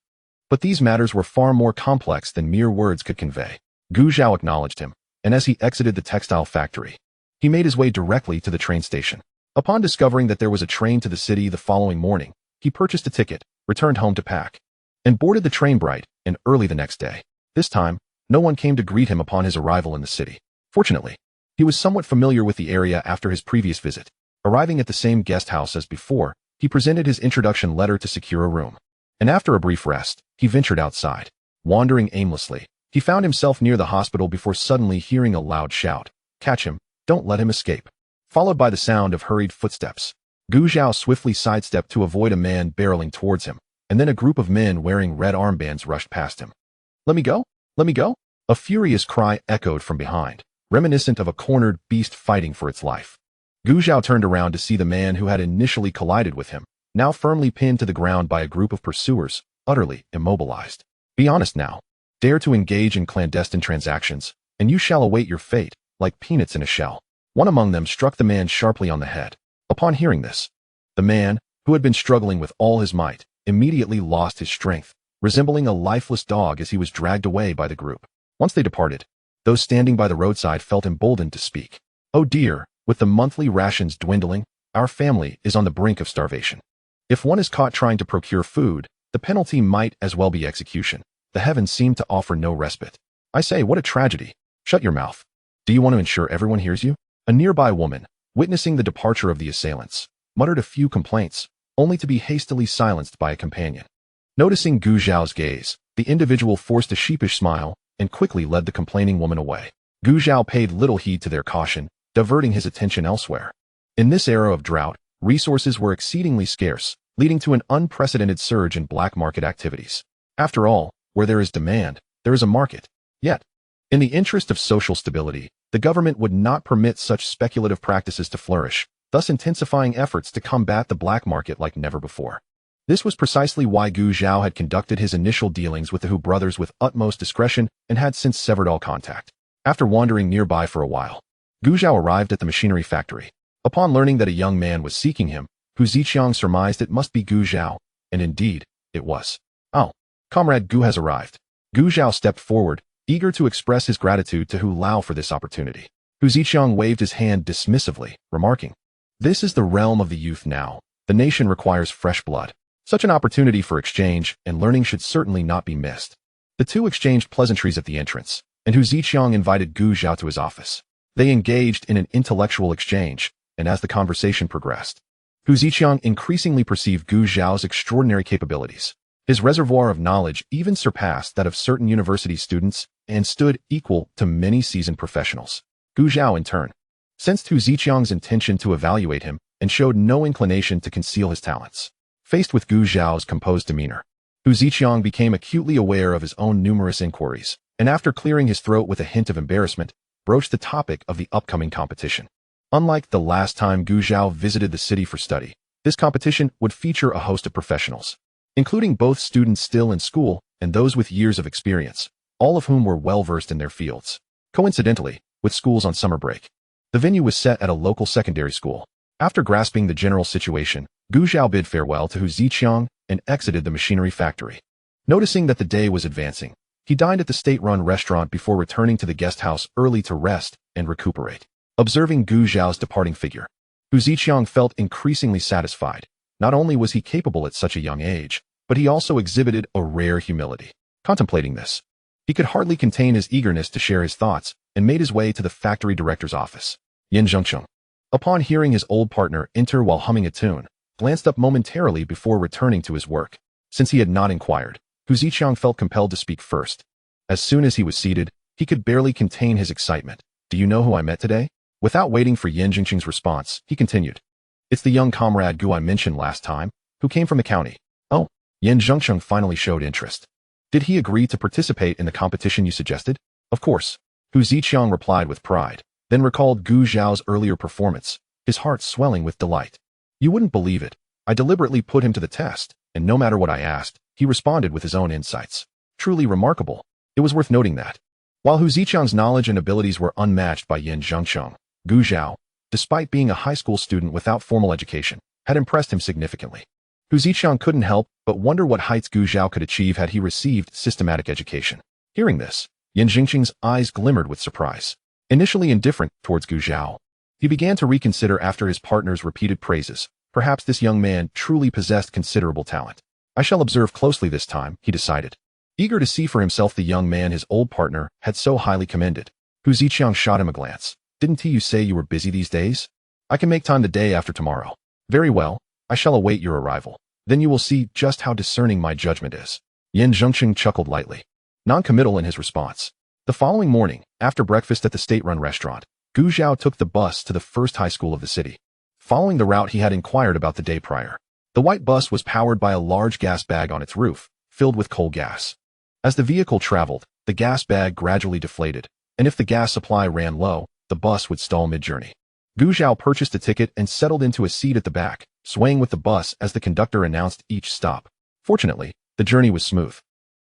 But these matters were far more complex than mere words could convey. Gu Zhao acknowledged him, and as he exited the textile factory, he made his way directly to the train station. Upon discovering that there was a train to the city the following morning, he purchased a ticket, returned home to pack, and boarded the train bright and early the next day. This time, no one came to greet him upon his arrival in the city. Fortunately, he was somewhat familiar with the area after his previous visit. Arriving at the same guest house as before, he presented his introduction letter to secure a room. And after a brief rest, he ventured outside. Wandering aimlessly, he found himself near the hospital before suddenly hearing a loud shout. "Catch him, don't let him escape." Followed by the sound of hurried footsteps. Gu Zhao swiftly sidestepped to avoid a man barreling towards him, and then a group of men wearing red armbands rushed past him. "Let me go! Let me go!" A furious cry echoed from behind, reminiscent of a cornered beast fighting for its life. Gu Zhao turned around to see the man who had initially collided with him, now firmly pinned to the ground by a group of pursuers, utterly immobilized. "Be honest now. Dare to engage in clandestine transactions, and you shall await your fate, like peanuts in a shell." One among them struck the man sharply on the head. Upon hearing this, the man, who had been struggling with all his might, immediately lost his strength, resembling a lifeless dog as he was dragged away by the group. Once they departed, those standing by the roadside felt emboldened to speak. "Oh dear, with the monthly rations dwindling, our family is on the brink of starvation. If one is caught trying to procure food, the penalty might as well be execution. The heavens seem to offer no respite. I say, what a tragedy." "Shut your mouth. Do you want to ensure everyone hears you?" A nearby woman, witnessing the departure of the assailants, muttered a few complaints, only to be hastily silenced by a companion. Noticing Gu Zhao's gaze, the individual forced a sheepish smile and quickly led the complaining woman away. Gu Zhao paid little heed to their caution, diverting his attention elsewhere. In this era of drought, resources were exceedingly scarce, leading to an unprecedented surge in black market activities. After all, where there is demand, there is a market. Yet, in the interest of social stability, the government would not permit such speculative practices to flourish, thus intensifying efforts to combat the black market like never before. This was precisely why Gu Zhao had conducted his initial dealings with the Hu brothers with utmost discretion and had since severed all contact. After wandering nearby for a while, Gu Zhao arrived at the machinery factory. Upon learning that a young man was seeking him, Hu Ziqiang surmised it must be Gu Zhao, and indeed, it was. "Oh, Comrade Gu has arrived." Gu Zhao stepped forward, eager to express his gratitude to Hu Lao for this opportunity. Hu Ziqiang waved his hand dismissively, remarking, "This is the realm of the youth now. The nation requires fresh blood. Such an opportunity for exchange and learning should certainly not be missed." The two exchanged pleasantries at the entrance, and Hu Ziqiang invited Gu Zhao to his office. They engaged in an intellectual exchange, and as the conversation progressed, Hu Ziqiang increasingly perceived Gu Zhao's extraordinary capabilities. His reservoir of knowledge even surpassed that of certain university students and stood equal to many seasoned professionals. Gu Zhao, in turn, sensed Hu Ziqiang's intention to evaluate him and showed no inclination to conceal his talents. Faced with Gu Zhao's composed demeanor, Hu Ziqiang became acutely aware of his own numerous inquiries, and after clearing his throat with a hint of embarrassment, broached the topic of the upcoming competition. Unlike the last time Gu Zhao visited the city for study, this competition would feature a host of professionals, including both students still in school and those with years of experience, all of whom were well-versed in their fields. Coincidentally, with schools on summer break, the venue was set at a local secondary school. After grasping the general situation, Gu Zhao bid farewell to Hu Ziqiang and exited the machinery factory. Noticing that the day was advancing, he dined at the state-run restaurant before returning to the guest house early to rest and recuperate. Observing Gu Zhao's departing figure, Hu Ziqiang felt increasingly satisfied. Not only was he capable at such a young age, but he also exhibited a rare humility. Contemplating this, he could hardly contain his eagerness to share his thoughts and made his way to the factory director's office. Yin Zhengcheng, upon hearing his old partner enter while humming a tune, glanced up momentarily before returning to his work. Since he had not inquired, Hu Ziqiang felt compelled to speak first. As soon as he was seated, he could barely contain his excitement. "Do you know who I met today?" Without waiting for Yin Zhengcheng's response, he continued, "It's the young comrade Gu I mentioned last time, who came from the county." "Oh." Yin Zhengcheng finally showed interest. "Did he agree to participate in the competition you suggested?" "Of course," Hu Ziqiang replied with pride, then recalled Gu Zhao's earlier performance, his heart swelling with delight. "You wouldn't believe it. I deliberately put him to the test, and no matter what I asked, he responded with his own insights. Truly remarkable." It was worth noting that, while Hu Ziqiang's knowledge and abilities were unmatched by Yin Zhengcheng, Gu Zhao, despite being a high school student without formal education, had impressed him significantly. Hu Ziqiang couldn't help but wonder what heights Gu Zhao could achieve had he received systematic education. Hearing this, Yin Zhengcheng's eyes glimmered with surprise. Initially indifferent towards Gu Zhao, he began to reconsider after his partner's repeated praises. Perhaps this young man truly possessed considerable talent. "I shall observe closely this time," he decided. Eager to see for himself the young man his old partner had so highly commended, Hu Ziqiang shot him a glance. "Didn't you say you were busy these days? I can make time the day after tomorrow." "Very well, I shall await your arrival. Then you will see just how discerning my judgment is." Yin Zhengcheng chuckled lightly, non-committal in his response. The following morning, after breakfast at the state-run restaurant, Gu Zhao took the bus to the first high school of the city, following the route he had inquired about the day prior. The white bus was powered by a large gas bag on its roof, filled with coal gas. As the vehicle traveled, the gas bag gradually deflated, and if the gas supply ran low, the bus would stall mid-journey. Gu Zhao purchased a ticket and settled into a seat at the back, swaying with the bus as the conductor announced each stop. Fortunately, the journey was smooth.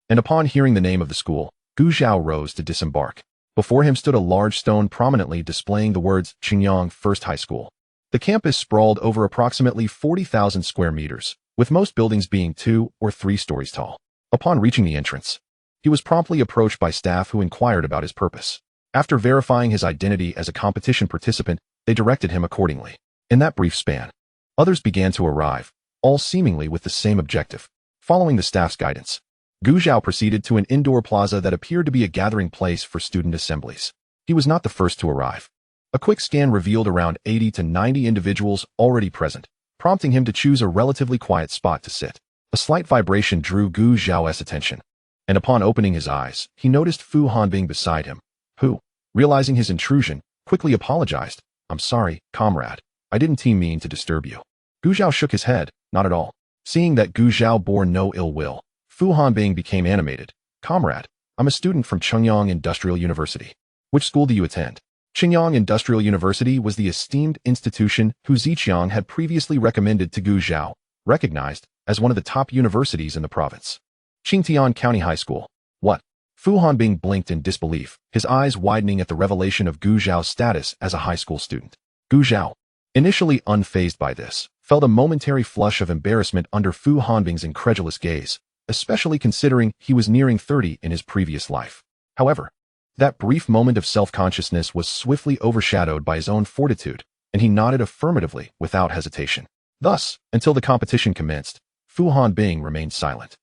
And upon hearing the name of the school, Gu Zhao rose to disembark. Before him stood a large stone prominently displaying the words Qingyang First High School. The campus sprawled over approximately 40,000 square meters, with most buildings being 2 or 3 stories tall. Upon reaching the entrance, he was promptly approached by staff who inquired about his purpose. After verifying his identity as a competition participant, they directed him accordingly. In that brief span, others began to arrive, all seemingly with the same objective. Following the staff's guidance, Gu Zhao proceeded to an indoor plaza that appeared to be a gathering place for student assemblies. He was not the first to arrive. A quick scan revealed around 80 to 90 individuals already present, prompting him to choose a relatively quiet spot to sit. A slight vibration drew Gu Zhao's attention, and upon opening his eyes, he noticed Fu Hanbing beside him, who, realizing his intrusion, quickly apologized. "I'm sorry, comrade. I didn't mean to disturb you." Gu Zhao shook his head. "Not at all." Seeing that Gu Zhao bore no ill will, Fu Hanbing became animated. "Comrade, I'm a student from Qingyang Industrial University. Which school do you attend?" Qingyang Industrial University was the esteemed institution Hu Ziqiang had previously recommended to Gu Zhao, recognized as one of the top universities in the province. Qingtian County High School. What? Fu Hanbing blinked in disbelief, his eyes widening at the revelation of Gu Zhao's status as a high school student. Gu Zhao, initially unfazed by this, felt a momentary flush of embarrassment under Fu Hanbing's incredulous gaze, especially considering he was nearing 30 in his previous life. However, that brief moment of self-consciousness was swiftly overshadowed by his own fortitude, and he nodded affirmatively without hesitation. Thus, until the competition commenced, Fu Hanbing remained silent,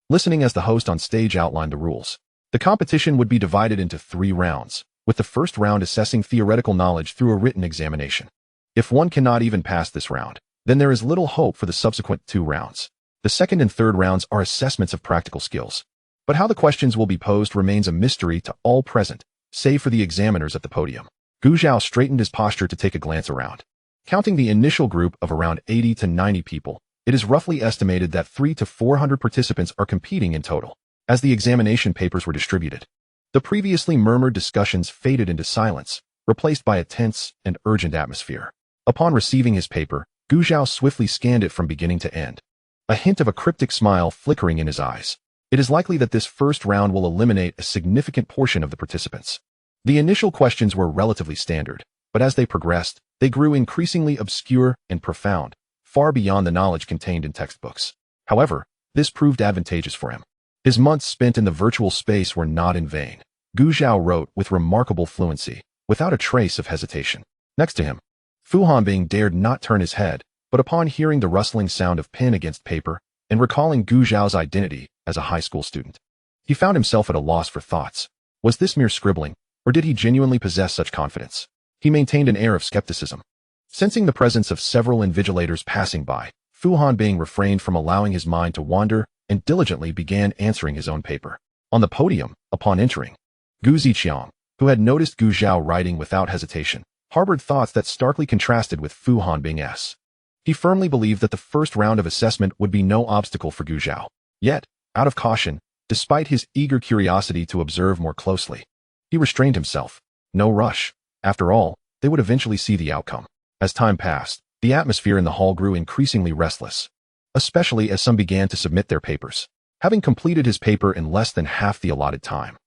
listening as the host on stage outlined the rules. The competition would be divided into 3 rounds, with the first round assessing theoretical knowledge through a written examination. If one cannot even pass this round, then there is little hope for the subsequent 2 rounds. The second and third rounds are assessments of practical skills. But how the questions will be posed remains a mystery to all present, save for the examiners at the podium. Gu Zhao straightened his posture to take a glance around. Counting the initial group of around 80 to 90 people, it is roughly estimated that 300 to 400 participants are competing in total. As the examination papers were distributed, the previously murmured discussions faded into silence, replaced by a tense and urgent atmosphere. Upon receiving his paper, Gu Zhao swiftly scanned it from beginning to end, a hint of a cryptic smile flickering in his eyes. It is likely that this first round will eliminate a significant portion of the participants. The initial questions were relatively standard, but as they progressed, they grew increasingly obscure and profound, far beyond the knowledge contained in textbooks. However, this proved advantageous for him. His months spent in the virtual space were not in vain. Gu Zhao wrote with remarkable fluency, without a trace of hesitation. Next to him, Fu Hanbing dared not turn his head, but upon hearing the rustling sound of pen against paper and recalling Gu Zhao's identity as a high school student, he found himself at a loss for thoughts. Was this mere scribbling, or did he genuinely possess such confidence? He maintained an air of skepticism. Sensing the presence of several invigilators passing by, Fu Hanbing refrained from allowing his mind to wander and diligently began answering his own paper. On the podium, upon entering, Gu Ziqiang, who had noticed Gu Zhao writing without hesitation, harbored thoughts that starkly contrasted with Fu Hanbing's. He firmly believed that the first round of assessment would be no obstacle for Gu Zhao. Yet, out of caution, despite his eager curiosity to observe more closely, he restrained himself. No rush. After all, they would eventually see the outcome. As time passed, the atmosphere in the hall grew increasingly restless, especially as some began to submit their papers. Having completed his paper in less than half the allotted time,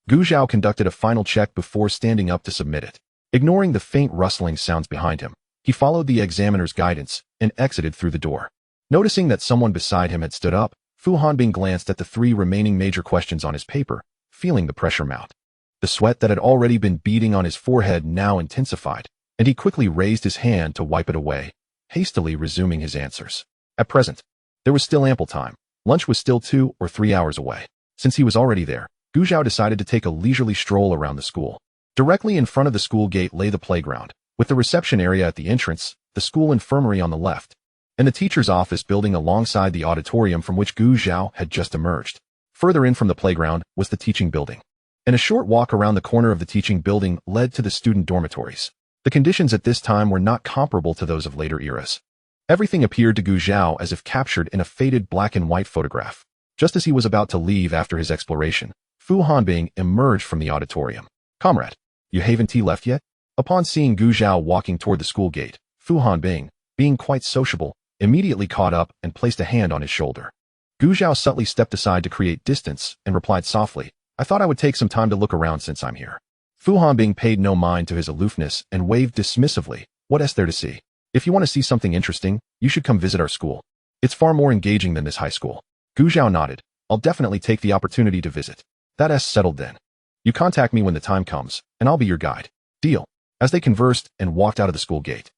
Gu Zhao conducted a final check before standing up to submit it. Ignoring the faint rustling sounds behind him, he followed the examiner's guidance and exited through the door. Noticing that someone beside him had stood up, Fu Hanbing glanced at the 3 remaining major questions on his paper, feeling the pressure mount. The sweat that had already been beading on his forehead now intensified, and he quickly raised his hand to wipe it away, hastily resuming his answers. At present, there was still ample time. Lunch was still 2 or 3 hours away. Since he was already there, Gu Zhao decided to take a leisurely stroll around the school. Directly in front of the school gate lay the playground, with the reception area at the entrance, the school infirmary on the left, and the teacher's office building alongside the auditorium from which Gu Zhao had just emerged. Further in from the playground was the teaching building, and a short walk around the corner of the teaching building led to the student dormitories. The conditions at this time were not comparable to those of later eras. Everything appeared to Gu Zhao as if captured in a faded black and white photograph. Just as he was about to leave after his exploration, Fu Hanbing emerged from the auditorium. "Comrade, you haven't left yet?" Upon seeing Gu Zhao walking toward the school gate, Fu Hanbing, being quite sociable, immediately caught up and placed a hand on his shoulder. Gu Zhao subtly stepped aside to create distance and replied softly, "I thought I would take some time to look around since I'm here." Fu Hanbing paid no mind to his aloofness and waved dismissively. "What is there to see? If you want to see something interesting, you should come visit our school. It's far more engaging than this high school." Gu Zhao nodded. "I'll definitely take the opportunity to visit." "That's settled then. You contact me when the time comes, and I'll be your guide." "Deal." As they conversed and walked out of the school gate,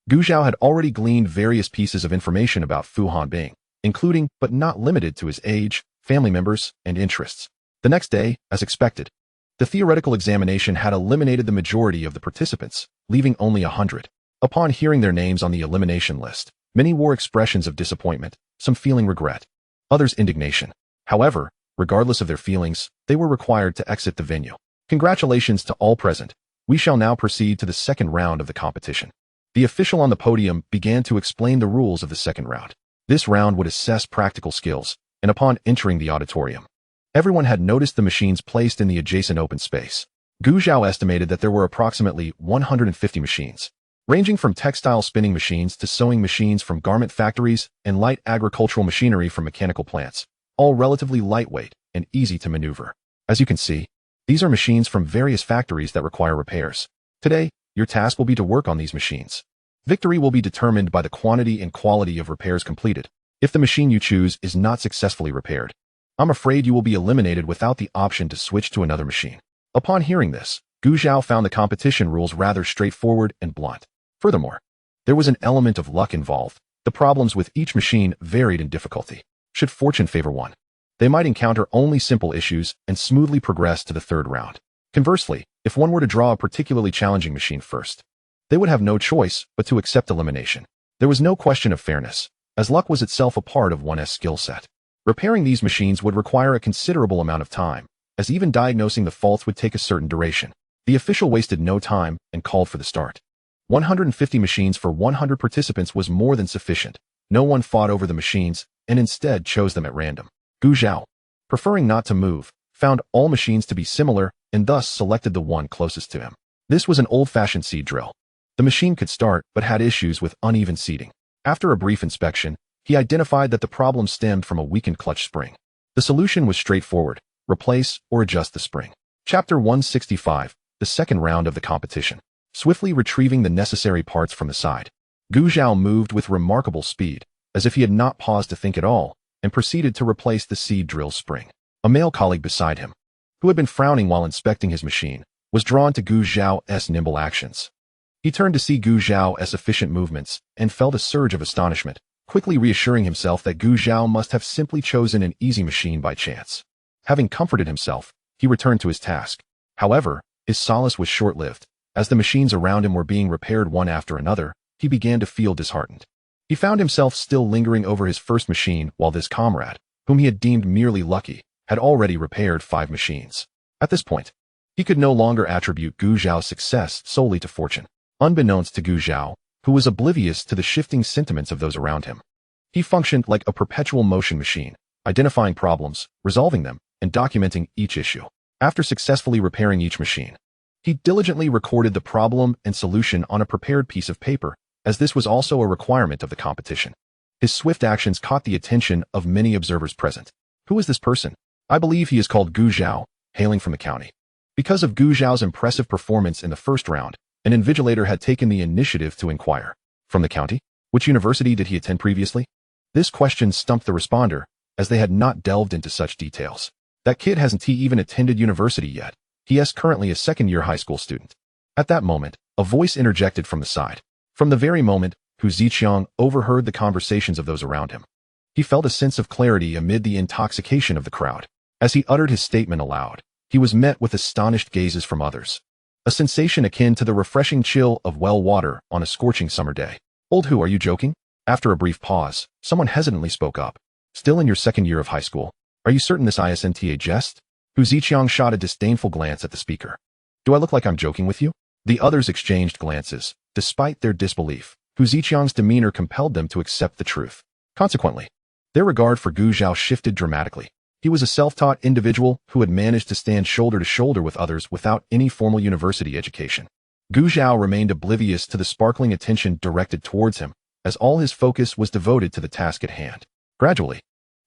Gu Zhao had already gleaned various pieces of information about Fu Hanbing, including but not limited to his age, family members, and interests. The next day, as expected, the theoretical examination had eliminated the majority of the participants, leaving only 100. Upon hearing their names on the elimination list, many wore expressions of disappointment, some feeling regret, others indignation. However, regardless of their feelings, they were required to exit the venue. "Congratulations to all present. We shall now proceed to the second round of the competition." The official on the podium began to explain the rules of the second round. This round would assess practical skills, and upon entering the auditorium, everyone had noticed the machines placed in the adjacent open space. Gu Zhao estimated that there were approximately 150 machines, ranging from textile spinning machines to sewing machines from garment factories and light agricultural machinery from mechanical plants, all relatively lightweight and easy to maneuver. As you can see, these are machines from various factories that require repairs. Today, your task will be to work on these machines. Victory will be determined by the quantity and quality of repairs completed. If the machine you choose is not successfully repaired, I'm afraid you will be eliminated without the option to switch to another machine. Upon hearing this, Gu Zhao found the competition rules rather straightforward and blunt. Furthermore, there was an element of luck involved. The problems with each machine varied in difficulty. Should fortune favor one, they might encounter only simple issues and smoothly progress to the third round. Conversely, if one were to draw a particularly challenging machine first, they would have no choice but to accept elimination. There was no question of fairness, as luck was itself a part of one's skill set. Repairing these machines would require a considerable amount of time, as even diagnosing the faults would take a certain duration. The official wasted no time and called for the start. 150 machines for 100 participants was more than sufficient. No one fought over the machines and instead chose them at random. Gu Zhao, preferring not to move, found all machines to be similar and thus selected the one closest to him. This was an old-fashioned seed drill. The machine could start but had issues with uneven seating. After a brief inspection, he identified that the problem stemmed from a weakened clutch spring. The solution was straightforward: replace or adjust the spring. Chapter 165, the second round of the competition. Swiftly retrieving the necessary parts from the side, Gu Zhao moved with remarkable speed, as if he had not paused to think at all, and proceeded to replace the seed drill spring. A male colleague beside him, who had been frowning while inspecting his machine, was drawn to Gu Zhao's nimble actions. He turned to see Gu Zhao's efficient movements and felt a surge of astonishment, quickly reassuring himself that Gu Zhao must have simply chosen an easy machine by chance. Having comforted himself, he returned to his task. However, his solace was short-lived. As the machines around him were being repaired one after another, he began to feel disheartened. He found himself still lingering over his first machine while this comrade, whom he had deemed merely lucky, had already repaired 5 machines. At this point, he could no longer attribute Gu Zhao's success solely to fortune. Unbeknownst to Gu Zhao, who was oblivious to the shifting sentiments of those around him, he functioned like a perpetual motion machine, identifying problems, resolving them, and documenting each issue. After successfully repairing each machine, he diligently recorded the problem and solution on a prepared piece of paper, as this was also a requirement of the competition. His swift actions caught the attention of many observers present. Who is this person? I believe he is called Gu Zhao, hailing from the county. Because of Gu Zhao's impressive performance in the first round, an invigilator had taken the initiative to inquire. From the county? Which university did he attend previously? This question stumped the responder, as they had not delved into such details. That kid hasn't even attended university yet. He is currently a second-year high school student. At that moment, a voice interjected from the side. From the very moment, Hu Ziqiang overheard the conversations of those around him. He felt a sense of clarity amid the intoxication of the crowd. As he uttered his statement aloud, he was met with astonished gazes from others. A sensation akin to the refreshing chill of well water on a scorching summer day. Old Hu, are you joking? After a brief pause, someone hesitantly spoke up. Still in your second year of high school? Are you certain this isn't a jest? Hu Ziqiang shot a disdainful glance at the speaker. Do I look like I'm joking with you? The others exchanged glances. Despite their disbelief, Hu Ziqiang's demeanor compelled them to accept the truth. Consequently, their regard for Gu Zhao shifted dramatically. He was a self-taught individual who had managed to stand shoulder to shoulder with others without any formal university education. Gu Zhao remained oblivious to the sparkling attention directed towards him, as all his focus was devoted to the task at hand. Gradually,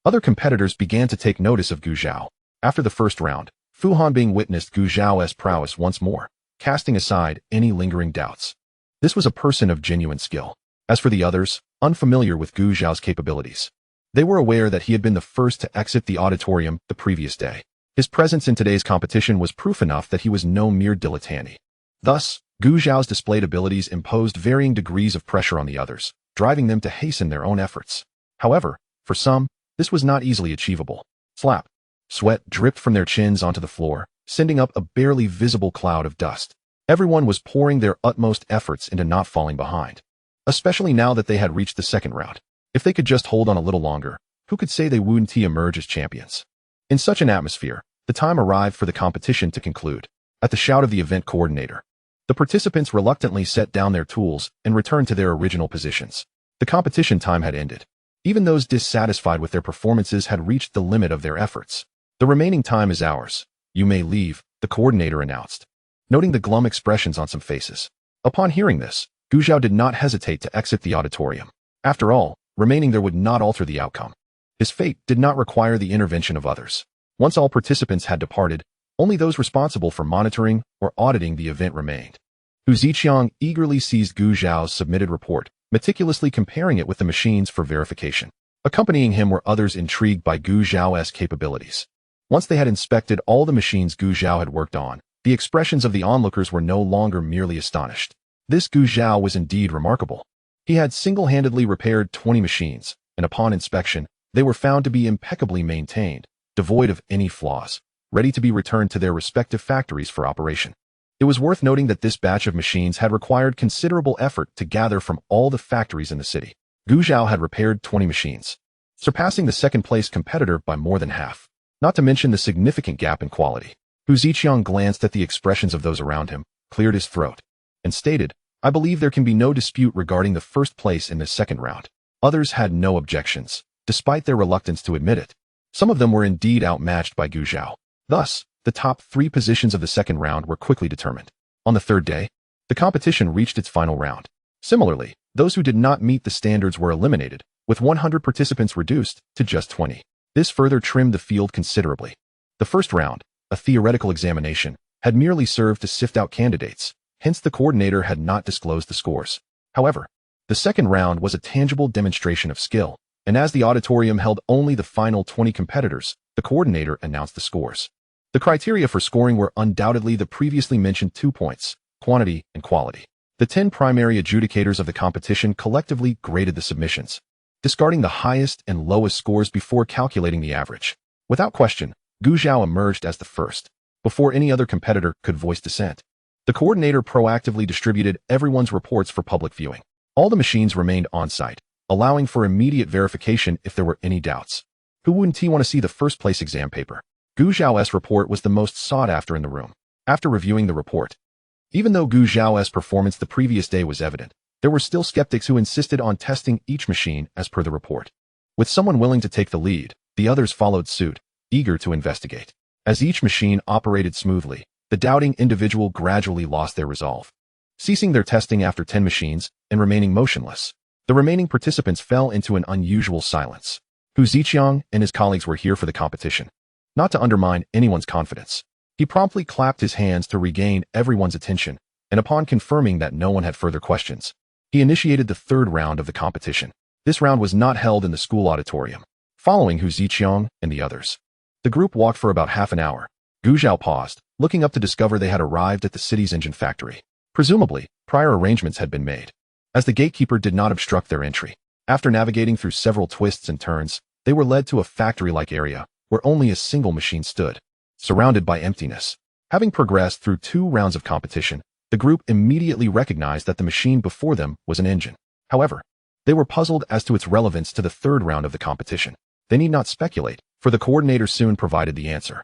other competitors began to take notice of Gu Zhao. After the first round, Fu Hanbing witnessed Gu Zhao's prowess once more, casting aside any lingering doubts. This was a person of genuine skill. As for the others, unfamiliar with Gu Zhao's capabilities, they were aware that he had been the first to exit the auditorium the previous day. His presence in today's competition was proof enough that he was no mere dilettante. Thus, Gu Zhao's displayed abilities imposed varying degrees of pressure on the others, driving them to hasten their own efforts. However, for some, this was not easily achievable. Slap. Sweat dripped from their chins onto the floor, sending up a barely visible cloud of dust. Everyone was pouring their utmost efforts into not falling behind, especially now that they had reached the second round. If they could just hold on a little longer, who could say they wouldn't emerge as champions? In such an atmosphere, the time arrived for the competition to conclude. At the shout of the event coordinator, the participants reluctantly set down their tools and returned to their original positions. The competition time had ended. Even those dissatisfied with their performances had reached the limit of their efforts. The remaining time is ours. You may leave, the coordinator announced, noting the glum expressions on some faces. Upon hearing this, Gu Zhao did not hesitate to exit the auditorium. After all, remaining there would not alter the outcome. His fate did not require the intervention of others. Once all participants had departed, only those responsible for monitoring or auditing the event remained. Hu Ziqiang eagerly seized Gu Zhao's submitted report, meticulously comparing it with the machines for verification. Accompanying him were others intrigued by Gu Zhao's capabilities. Once they had inspected all the machines Gu Zhao had worked on, the expressions of the onlookers were no longer merely astonished. This Gu Zhao was indeed remarkable. He had single-handedly repaired 20 machines, and upon inspection, they were found to be impeccably maintained, devoid of any flaws, ready to be returned to their respective factories for operation. It was worth noting that this batch of machines had required considerable effort to gather from all the factories in the city. Gu Zhao had repaired 20 machines, surpassing the second-place competitor by more than half, not to mention the significant gap in quality. Hu Ziqiang glanced at the expressions of those around him, cleared his throat, and stated, "I believe there can be no dispute regarding the first place in this second round." Others had no objections, despite their reluctance to admit it. Some of them were indeed outmatched by Gu Zhao. Thus, the top 3 positions of the second round were quickly determined. On the third day, the competition reached its final round. Similarly, those who did not meet the standards were eliminated, with 100 participants reduced to just 20. This further trimmed the field considerably. The first round, a theoretical examination, had merely served to sift out candidates, hence the coordinator had not disclosed the scores. However, the second round was a tangible demonstration of skill, and as the auditorium held only the final 20 competitors, the coordinator announced the scores. The criteria for scoring were undoubtedly the previously mentioned 2 points, quantity and quality. The 10 primary adjudicators of the competition collectively graded the submissions, discarding the highest and lowest scores before calculating the average. Without question, Gu Zhao emerged as the first, before any other competitor could voice dissent. The coordinator proactively distributed everyone's reports for public viewing. All the machines remained on-site, allowing for immediate verification if there were any doubts. Who wouldn't want to see the first-place exam paper? Gu Zhao's report was the most sought after in the room. After reviewing the report, even though Gu Zhao's performance the previous day was evident, there were still skeptics who insisted on testing each machine as per the report. With someone willing to take the lead, the others followed suit, eager to investigate. As each machine operated smoothly, the doubting individual gradually lost their resolve. Ceasing their testing after 10 machines and remaining motionless, the remaining participants fell into an unusual silence. Hu Ziqiang and his colleagues were here for the competition, not to undermine anyone's confidence. He promptly clapped his hands to regain everyone's attention, and upon confirming that no one had further questions, he initiated the third round of the competition. This round was not held in the school auditorium. Following Hu Ziqiang and the others, the group walked for about half an hour. Gu Zhao paused, looking up to discover they had arrived at the city's engine factory. Presumably, prior arrangements had been made, as the gatekeeper did not obstruct their entry. After navigating through several twists and turns, they were led to a factory-like area where only a single machine stood, surrounded by emptiness. Having progressed through 2 rounds of competition, the group immediately recognized that the machine before them was an engine. However, they were puzzled as to its relevance to the third round of the competition. They need not speculate, for the coordinator soon provided the answer.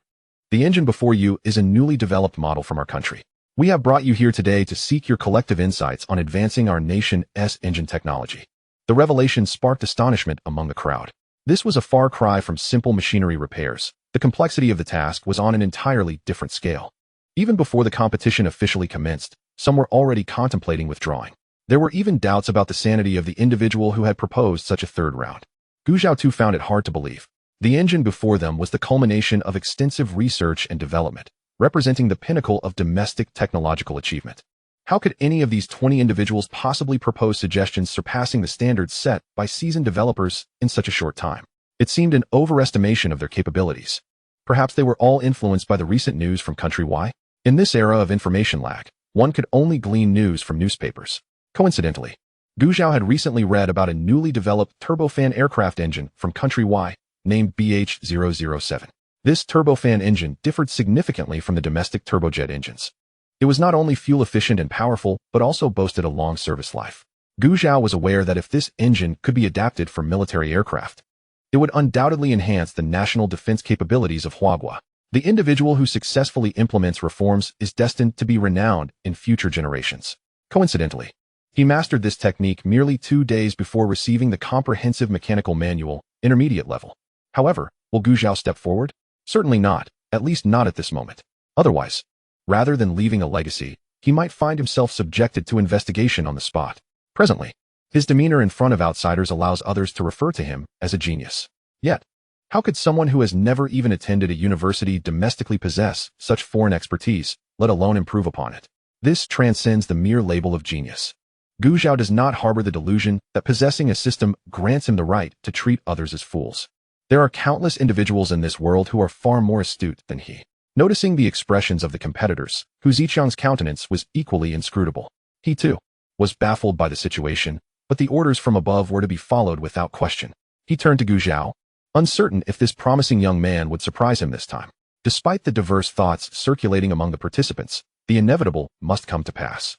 The engine before you is a newly developed model from our country. We have brought you here today to seek your collective insights on advancing our nation's engine technology. The revelation sparked astonishment among the crowd. This was a far cry from simple machinery repairs. The complexity of the task was on an entirely different scale. Even before the competition officially commenced, some were already contemplating withdrawing. There were even doubts about the sanity of the individual who had proposed such a third round. Gu Zhao too found it hard to believe. The engine before them was the culmination of extensive research and development, representing the pinnacle of domestic technological achievement. How could any of these 20 individuals possibly propose suggestions surpassing the standards set by seasoned developers in such a short time? It seemed an overestimation of their capabilities. Perhaps they were all influenced by the recent news from Country Y? In this era of information lag, one could only glean news from newspapers. Coincidentally, Gu Zhao had recently read about a newly developed turbofan aircraft engine from Country Y, named BH-007. This turbofan engine differed significantly from the domestic turbojet engines. It was not only fuel-efficient and powerful, but also boasted a long service life. Gu Zhao was aware that if this engine could be adapted for military aircraft, it would undoubtedly enhance the national defense capabilities of Huagua. The individual who successfully implements reforms is destined to be renowned in future generations. Coincidentally, he mastered this technique merely 2 days before receiving the comprehensive mechanical manual, intermediate level. However, will Gu Zhao step forward? Certainly not, at least not at this moment. Otherwise, rather than leaving a legacy, he might find himself subjected to investigation on the spot. Presently, his demeanor in front of outsiders allows others to refer to him as a genius. Yet, how could someone who has never even attended a university domestically possess such foreign expertise, let alone improve upon it? This transcends the mere label of genius. Gu Zhao does not harbor the delusion that possessing a system grants him the right to treat others as fools. There are countless individuals in this world who are far more astute than he. Noticing the expressions of the competitors, Hu Ziqiang's countenance was equally inscrutable. He, too, was baffled by the situation, but the orders from above were to be followed without question. He turned to Gu Zhao, uncertain if this promising young man would surprise him this time. Despite the diverse thoughts circulating among the participants, the inevitable must come to pass.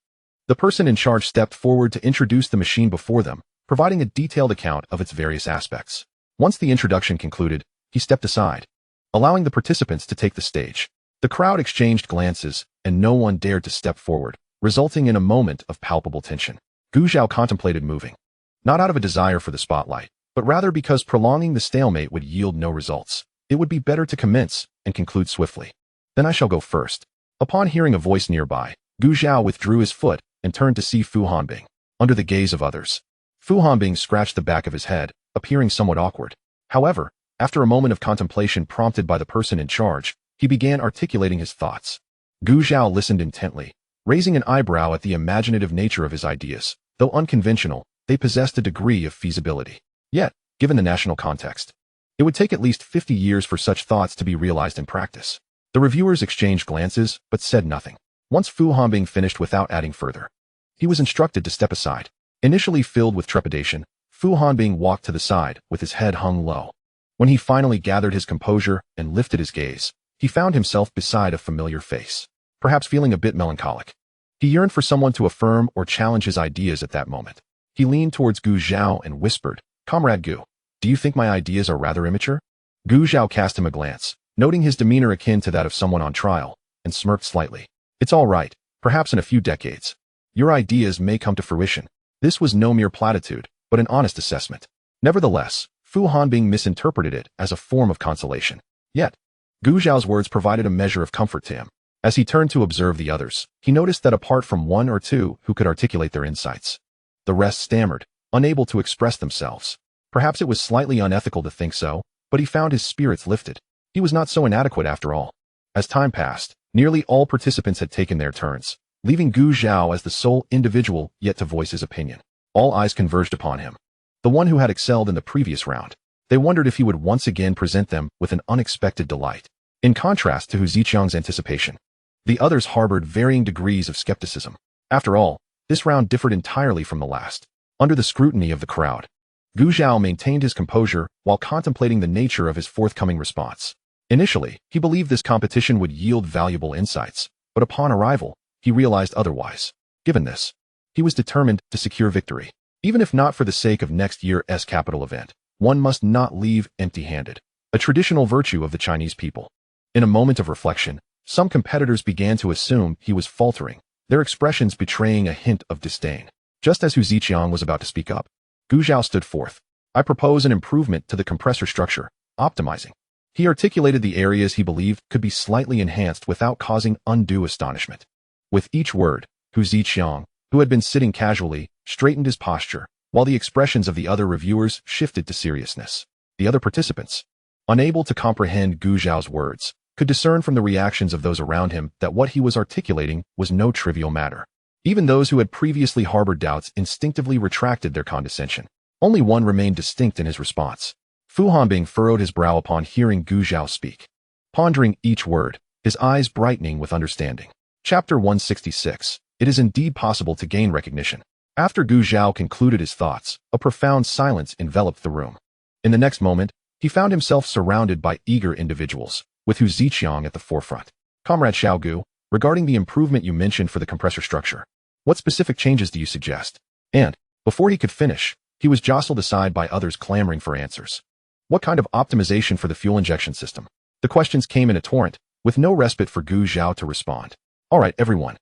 The person in charge stepped forward to introduce the machine before them, providing a detailed account of its various aspects. Once the introduction concluded, he stepped aside, allowing the participants to take the stage. The crowd exchanged glances, and no one dared to step forward, resulting in a moment of palpable tension. Gu Zhao contemplated moving, not out of a desire for the spotlight, but rather because prolonging the stalemate would yield no results. It would be better to commence and conclude swiftly. Then I shall go first. Upon hearing a voice nearby, Gu Zhao withdrew his foot and turned to see Fu Hanbing. Under the gaze of others, Fu Hanbing scratched the back of his head, appearing somewhat awkward. However, after a moment of contemplation prompted by the person in charge, he began articulating his thoughts. Gu Zhao listened intently, raising an eyebrow at the imaginative nature of his ideas. Though unconventional, they possessed a degree of feasibility. Yet, given the national context, it would take at least 50 years for such thoughts to be realized in practice. The reviewers exchanged glances, but said nothing. Once Fu Hanbing finished without adding further, he was instructed to step aside. Initially filled with trepidation, Fu Hanbing walked to the side with his head hung low. When he finally gathered his composure and lifted his gaze, he found himself beside a familiar face. Perhaps feeling a bit melancholic, he yearned for someone to affirm or challenge his ideas at that moment. He leaned towards Gu Zhao and whispered, "Comrade Gu, do you think my ideas are rather immature?" Gu Zhao cast him a glance, noting his demeanor akin to that of someone on trial, and smirked slightly. "It's all right. Perhaps in a few decades, your ideas may come to fruition." This was no mere platitude, but an honest assessment. Nevertheless, Fu Hanbing misinterpreted it as a form of consolation. Yet, Gu Zhao's words provided a measure of comfort to him. As he turned to observe the others, he noticed that apart from one or two who could articulate their insights, the rest stammered, unable to express themselves. Perhaps it was slightly unethical to think so, but he found his spirits lifted. He was not so inadequate after all. As time passed, nearly all participants had taken their turns, leaving Gu Zhao as the sole individual yet to voice his opinion. All eyes converged upon him, the one who had excelled in the previous round. They wondered if he would once again present them with an unexpected delight. In contrast to Hu Ziqiang's anticipation, the others harbored varying degrees of skepticism. After all, this round differed entirely from the last. Under the scrutiny of the crowd, Gu Zhao maintained his composure while contemplating the nature of his forthcoming response. Initially, he believed this competition would yield valuable insights, but upon arrival, he realized otherwise. Given this, he was determined to secure victory. Even if not for the sake of next year's capital event, one must not leave empty-handed, a traditional virtue of the Chinese people. In a moment of reflection, some competitors began to assume he was faltering, their expressions betraying a hint of disdain. Just as Hu Ziqiang was about to speak up, Gu Zhao stood forth. "I propose an improvement to the compressor structure, optimizing." He articulated the areas he believed could be slightly enhanced without causing undue astonishment. With each word, Hu Ziqiang, who had been sitting casually, straightened his posture, while the expressions of the other reviewers shifted to seriousness. The other participants, unable to comprehend Gu Zhao's words, could discern from the reactions of those around him that what he was articulating was no trivial matter. Even those who had previously harbored doubts instinctively retracted their condescension. Only one remained distinct in his response. Fu Hanbing furrowed his brow upon hearing Gu Zhao speak, pondering each word, his eyes brightening with understanding. Chapter 166. It is indeed possible to gain recognition. After Gu Zhao concluded his thoughts, a profound silence enveloped the room. In the next moment, he found himself surrounded by eager individuals, with Hu Ziqiang at the forefront. "Comrade Xiao Gu, regarding the improvement you mentioned for the compressor structure, what specific changes do you suggest?" And, before he could finish, he was jostled aside by others clamoring for answers. "What kind of optimization for the fuel injection system?" The questions came in a torrent, with no respite for Gu Zhao to respond. "All right, everyone.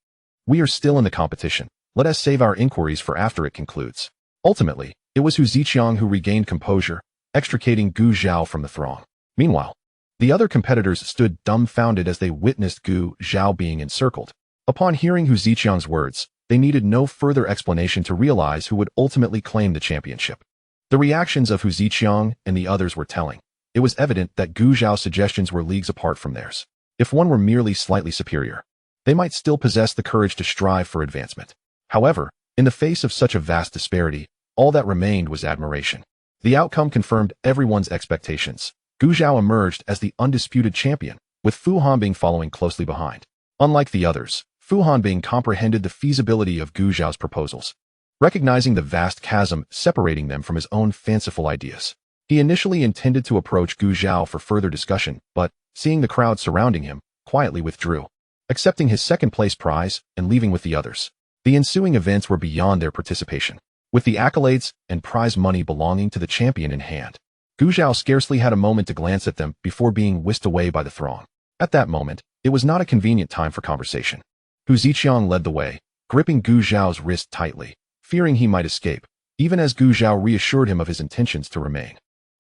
We are still in the competition. Let us save our inquiries for after it concludes." Ultimately, it was Hu Ziqiang who regained composure, extricating Gu Zhao from the throng. Meanwhile, the other competitors stood dumbfounded as they witnessed Gu Zhao being encircled. Upon hearing Hu Ziqiang's words, they needed no further explanation to realize who would ultimately claim the championship. The reactions of Hu Ziqiang and the others were telling. It was evident that Gu Zhao's suggestions were leagues apart from theirs. If one were merely slightly superior, they might still possess the courage to strive for advancement. However, In the face of such a vast disparity, all that remained was admiration. The outcome confirmed everyone's expectations. Gu Zhao emerged as the undisputed champion, with Fu Hanbing following closely behind. Unlike the others, Fu Hanbing comprehended the feasibility of Gu Zhao's proposals. Recognizing the vast chasm separating them from his own fanciful ideas, he initially intended to approach Gu Zhao for further discussion, but, seeing the crowd surrounding him, quietly withdrew, accepting his second-place prize and leaving with the others. The ensuing events were beyond their participation, with the accolades and prize money belonging to the champion in hand. Gu Zhao scarcely had a moment to glance at them before being whisked away by the throng. At that moment, it was not a convenient time for conversation. Hu Ziqiang led the way, gripping Gu Zhao's wrist tightly, fearing he might escape, even as Gu Zhao reassured him of his intentions to remain.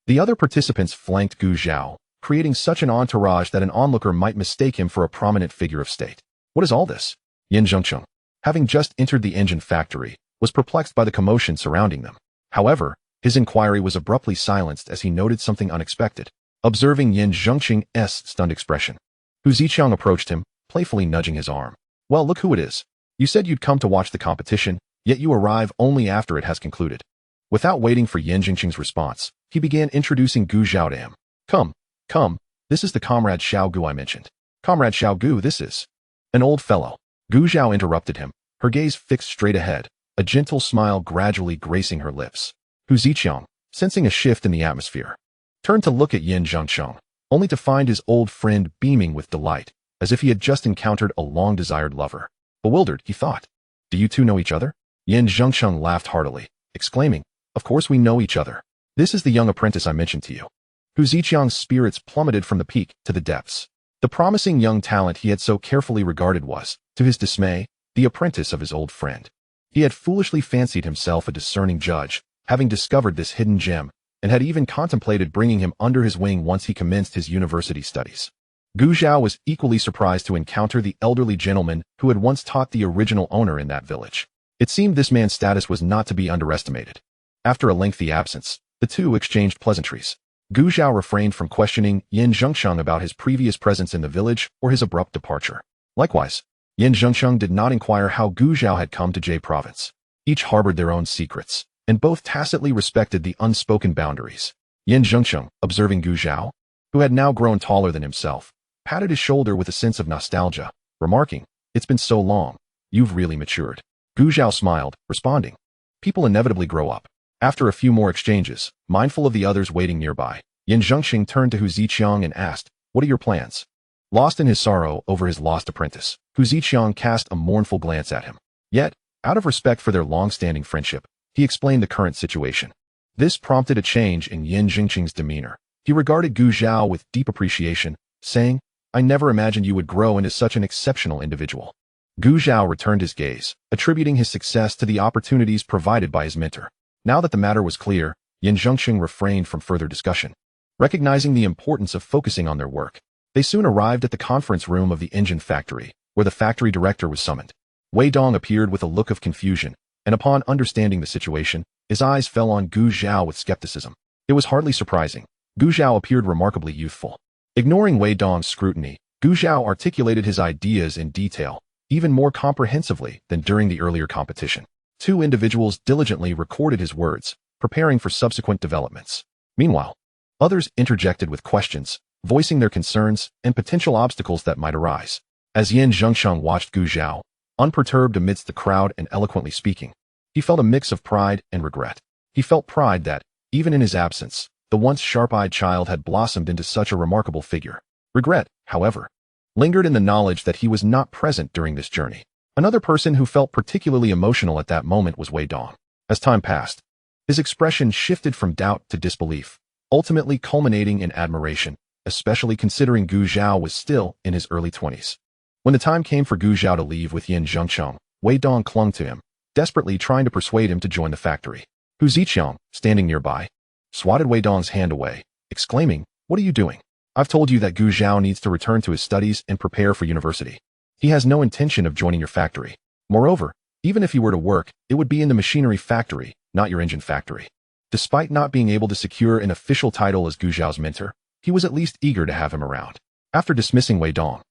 The other participants flanked Gu Zhao, creating such an entourage that an onlooker might mistake him for a prominent figure of state. What is all this? Yin Zhengcheng, having just entered the engine factory, was perplexed by the commotion surrounding them. However, his inquiry was abruptly silenced as he noted something unexpected. Observing Yin Zhengcheng's stunned expression, Hu Ziqiang approached him, playfully nudging his arm. Well, look who it is. You said you'd come to watch the competition, yet you arrive only after it has concluded. Without waiting for Yin Zhengcheng's response, he began introducing Gu Zhao to him. Come, this is the comrade Xiao Gu I mentioned. Comrade Xiao Gu, this is an old fellow. Gu Zhao interrupted him, her gaze fixed straight ahead, a gentle smile gradually gracing her lips. Hu Ziqiang, sensing a shift in the atmosphere, turned to look at Yin Zhengcheng, only to find his old friend beaming with delight, as if he had just encountered a long-desired lover. Bewildered, he thought, do you two know each other? Yin Zhengcheng laughed heartily, exclaiming, of course we know each other. This is the young apprentice I mentioned to you. Hu Ziqiang's spirits plummeted from the peak to the depths. The promising young talent he had so carefully regarded was, to his dismay, the apprentice of his old friend. He had foolishly fancied himself a discerning judge, having discovered this hidden gem, and had even contemplated bringing him under his wing once he commenced his university studies. Gu Zhao was equally surprised to encounter the elderly gentleman who had once taught the original owner in that village. It seemed this man's status was not to be underestimated. After a lengthy absence, the two exchanged pleasantries. Gu Zhao refrained from questioning Yin Zhengcheng about his previous presence in the village or his abrupt departure. Likewise, Yin Zhengcheng did not inquire how Gu Zhao had come to Jie Province. Each harbored their own secrets, and both tacitly respected the unspoken boundaries. Yin Zhengcheng, observing Gu Zhao, who had now grown taller than himself, patted his shoulder with a sense of nostalgia, remarking, it's been so long, you've really matured. Gu Zhao smiled, responding, people inevitably grow up. After a few more exchanges, mindful of the others waiting nearby, Yin Zhengcheng turned to Hu Ziqiang and asked, what are your plans? Lost in his sorrow over his lost apprentice, Hu Ziqiang cast a mournful glance at him. Yet, out of respect for their long-standing friendship, he explained the current situation. This prompted a change in Yin Zhengcheng's demeanor. He regarded Gu Zhao with deep appreciation, saying, I never imagined you would grow into such an exceptional individual. Gu Zhao returned his gaze, attributing his success to the opportunities provided by his mentor. Now that the matter was clear, Yin Zhengcheng refrained from further discussion. Recognizing the importance of focusing on their work, they soon arrived at the conference room of the engine factory, where the factory director was summoned. Wei Dong appeared with a look of confusion, and upon understanding the situation, his eyes fell on Gu Zhao with skepticism. It was hardly surprising. Gu Zhao appeared remarkably youthful. Ignoring Wei Dong's scrutiny, Gu Zhao articulated his ideas in detail, even more comprehensively than during the earlier competition. Two individuals diligently recorded his words, preparing for subsequent developments. Meanwhile, others interjected with questions, voicing their concerns and potential obstacles that might arise. As Yin Zhengcheng watched Gu Zhao, unperturbed amidst the crowd and eloquently speaking, he felt a mix of pride and regret. He felt pride that, even in his absence, the once sharp-eyed child had blossomed into such a remarkable figure. Regret, however, lingered in the knowledge that he was not present during this journey. Another person who felt particularly emotional at that moment was Wei Dong. As time passed, his expression shifted from doubt to disbelief, ultimately culminating in admiration, especially considering Gu Zhao was still in his early 20s. When the time came for Gu Zhao to leave with Yin Zhengcheng, Wei Dong clung to him, desperately trying to persuade him to join the factory. Hu Ziqiang, standing nearby, swatted Wei Dong's hand away, exclaiming, what are you doing? I've told you that Gu Zhao needs to return to his studies and prepare for university. He has no intention of joining your factory. Moreover, even if he were to work, it would be in the machinery factory, not your engine factory. Despite not being able to secure an official title as Gu Zhao's mentor, he was at least eager to have him around. After dismissing Wei Dong,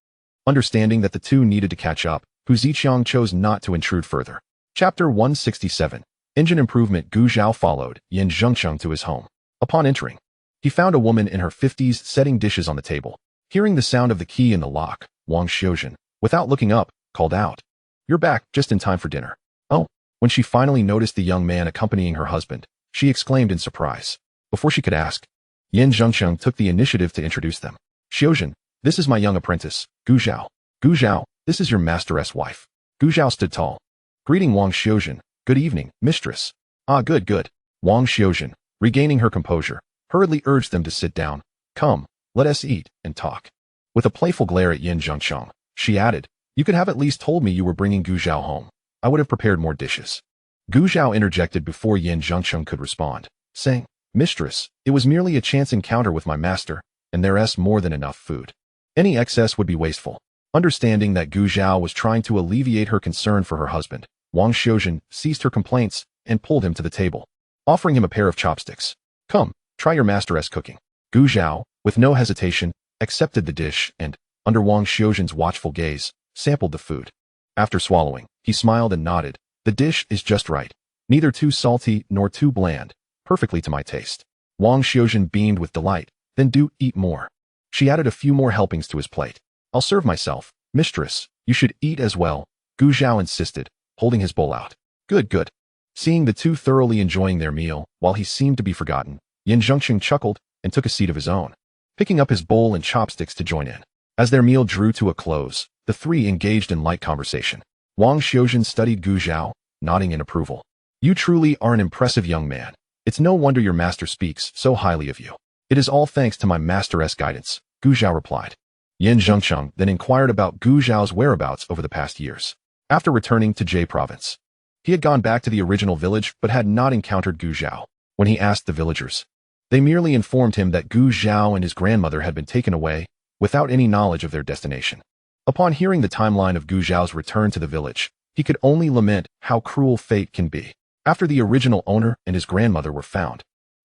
understanding that the two needed to catch up, Hu Ziqiang chose not to intrude further. Chapter 167. Engine Improvement. Gu Zhao followed Yin Zhengcheng to his home. Upon entering, he found a woman in her 50s setting dishes on the table. Hearing the sound of the key in the lock, Wang Xiuzhen, without looking up, called out, "You're back just in time for dinner." "Oh." When she finally noticed the young man accompanying her husband, she exclaimed in surprise. Before she could ask, Yin Zhengcheng took the initiative to introduce them. "Xiuzhen, this is my young apprentice, Gu Zhao. Gu Zhao, this is your masteress wife." Gu Zhao stood tall, greeting Wang Xiuzhen. "Good evening, mistress." "Ah, good, good." Wang Xiuzhen, regaining her composure, hurriedly urged them to sit down. "Come, let us eat and talk." With a playful glare at Yin Zhengcheng, she added, "You could have at least told me you were bringing Gu Zhao home. I would have prepared more dishes." Gu Zhao interjected before Yin Zhengcheng could respond, saying, "Mistress, it was merely a chance encounter with my master, and there's more than enough food. Any excess would be wasteful." Understanding that Gu Zhao was trying to alleviate her concern for her husband, Wang Xiuzhen ceased her complaints and pulled him to the table, offering him a pair of chopsticks. "Come, try your masteress cooking." Gu Zhao, with no hesitation, accepted the dish and, under Wang Xiuzhen's watchful gaze, sampled the food. After swallowing, he smiled and nodded. "The dish is just right. Neither too salty nor too bland. Perfectly to my taste." Wang Xiuzhen beamed with delight. "Then do eat more." She added a few more helpings to his plate. "I'll serve myself." "Mistress, you should eat as well," Gu Zhao insisted, holding his bowl out. "Good, good." Seeing the two thoroughly enjoying their meal, while he seemed to be forgotten, Yin Zhengcheng chuckled and took a seat of his own, picking up his bowl and chopsticks to join in. As their meal drew to a close, the three engaged in light conversation. Wang Xiuzhen studied Gu Zhao, nodding in approval. "You truly are an impressive young man. It's no wonder your master speaks so highly of you." "It is all thanks to my masteress' guidance," Gu Zhao replied. Yin Zhengcheng then inquired about Gu Zhao's whereabouts over the past years. After returning to Jie province, he had gone back to the original village but had not encountered Gu Zhao. When he asked the villagers, they merely informed him that Gu Zhao and his grandmother had been taken away, without any knowledge of their destination. Upon hearing the timeline of Gu Zhao's return to the village, he could only lament how cruel fate can be. After the original owner and his grandmother were found,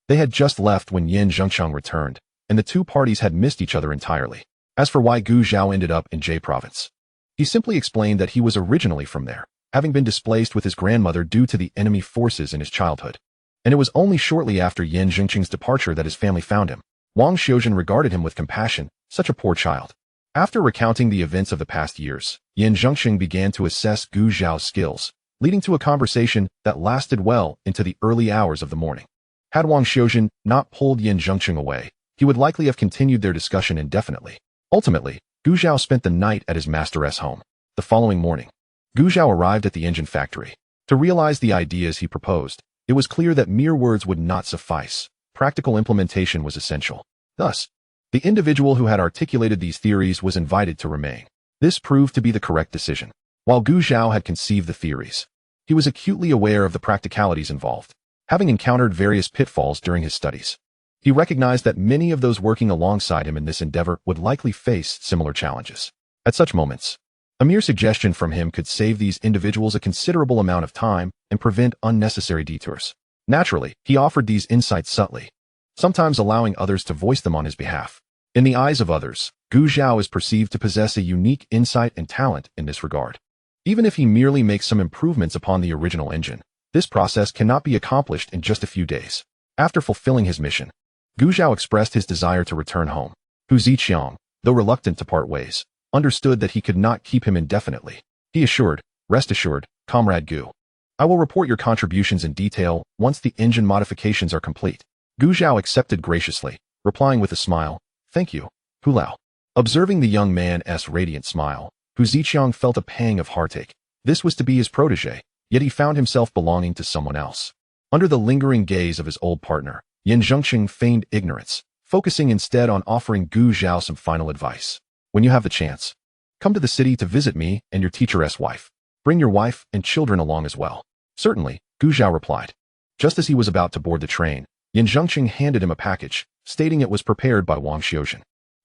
they had just left when Yin Zhengcheng returned, and the two parties had missed each other entirely. As for why Gu Zhao ended up in Jie province, he simply explained that he was originally from there, having been displaced with his grandmother due to the enemy forces in his childhood. And it was only shortly after Yin Zhengcheng's departure that his family found him. Wang Xiuzhen regarded him with compassion. Such a poor child. After recounting the events of the past years, Yin Zhengcheng began to assess Gu Zhao's skills, leading to a conversation that lasted well into the early hours of the morning. Had Wang Xiuzhen not pulled Yin Zhengcheng away, he would likely have continued their discussion indefinitely. Ultimately, Gu Zhao spent the night at his masteress' home. The following morning, Gu Zhao arrived at the engine factory. To realize the ideas he proposed, it was clear that mere words would not suffice. Practical implementation was essential. Thus, the individual who had articulated these theories was invited to remain. This proved to be the correct decision. While Gu Zhao had conceived the theories, he was acutely aware of the practicalities involved, having encountered various pitfalls during his studies. He recognized that many of those working alongside him in this endeavor would likely face similar challenges. At such moments, a mere suggestion from him could save these individuals a considerable amount of time and prevent unnecessary detours. Naturally, he offered these insights subtly, sometimes allowing others to voice them on his behalf. In the eyes of others, Gu Zhao is perceived to possess a unique insight and talent in this regard. Even if he merely makes some improvements upon the original engine, this process cannot be accomplished in just a few days. After fulfilling his mission, Gu Zhao expressed his desire to return home. Hu Ziqiang, though reluctant to part ways, understood that he could not keep him indefinitely. He assured, "Rest assured, Comrade Gu. I will report your contributions in detail once the engine modifications are complete." Gu Zhao accepted graciously, replying with a smile, "Thank you, Hu Lao." Observing the young man's radiant smile, Hu Ziqiang felt a pang of heartache. This was to be his protege, yet he found himself belonging to someone else. Under the lingering gaze of his old partner, Yin Zhengcheng feigned ignorance, focusing instead on offering Gu Zhao some final advice. "When you have the chance, come to the city to visit me and your teacher's wife. Bring your wife and children along as well." "Certainly," Gu Zhao replied. Just as he was about to board the train, Yin Zhengcheng handed him a package, stating it was prepared by Wang Xiuzhen.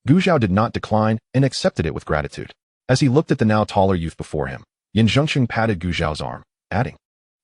Gu Zhao did not decline and accepted it with gratitude. As he looked at the now taller youth before him, Yin Zhengcheng patted Gu Zhao's arm, adding,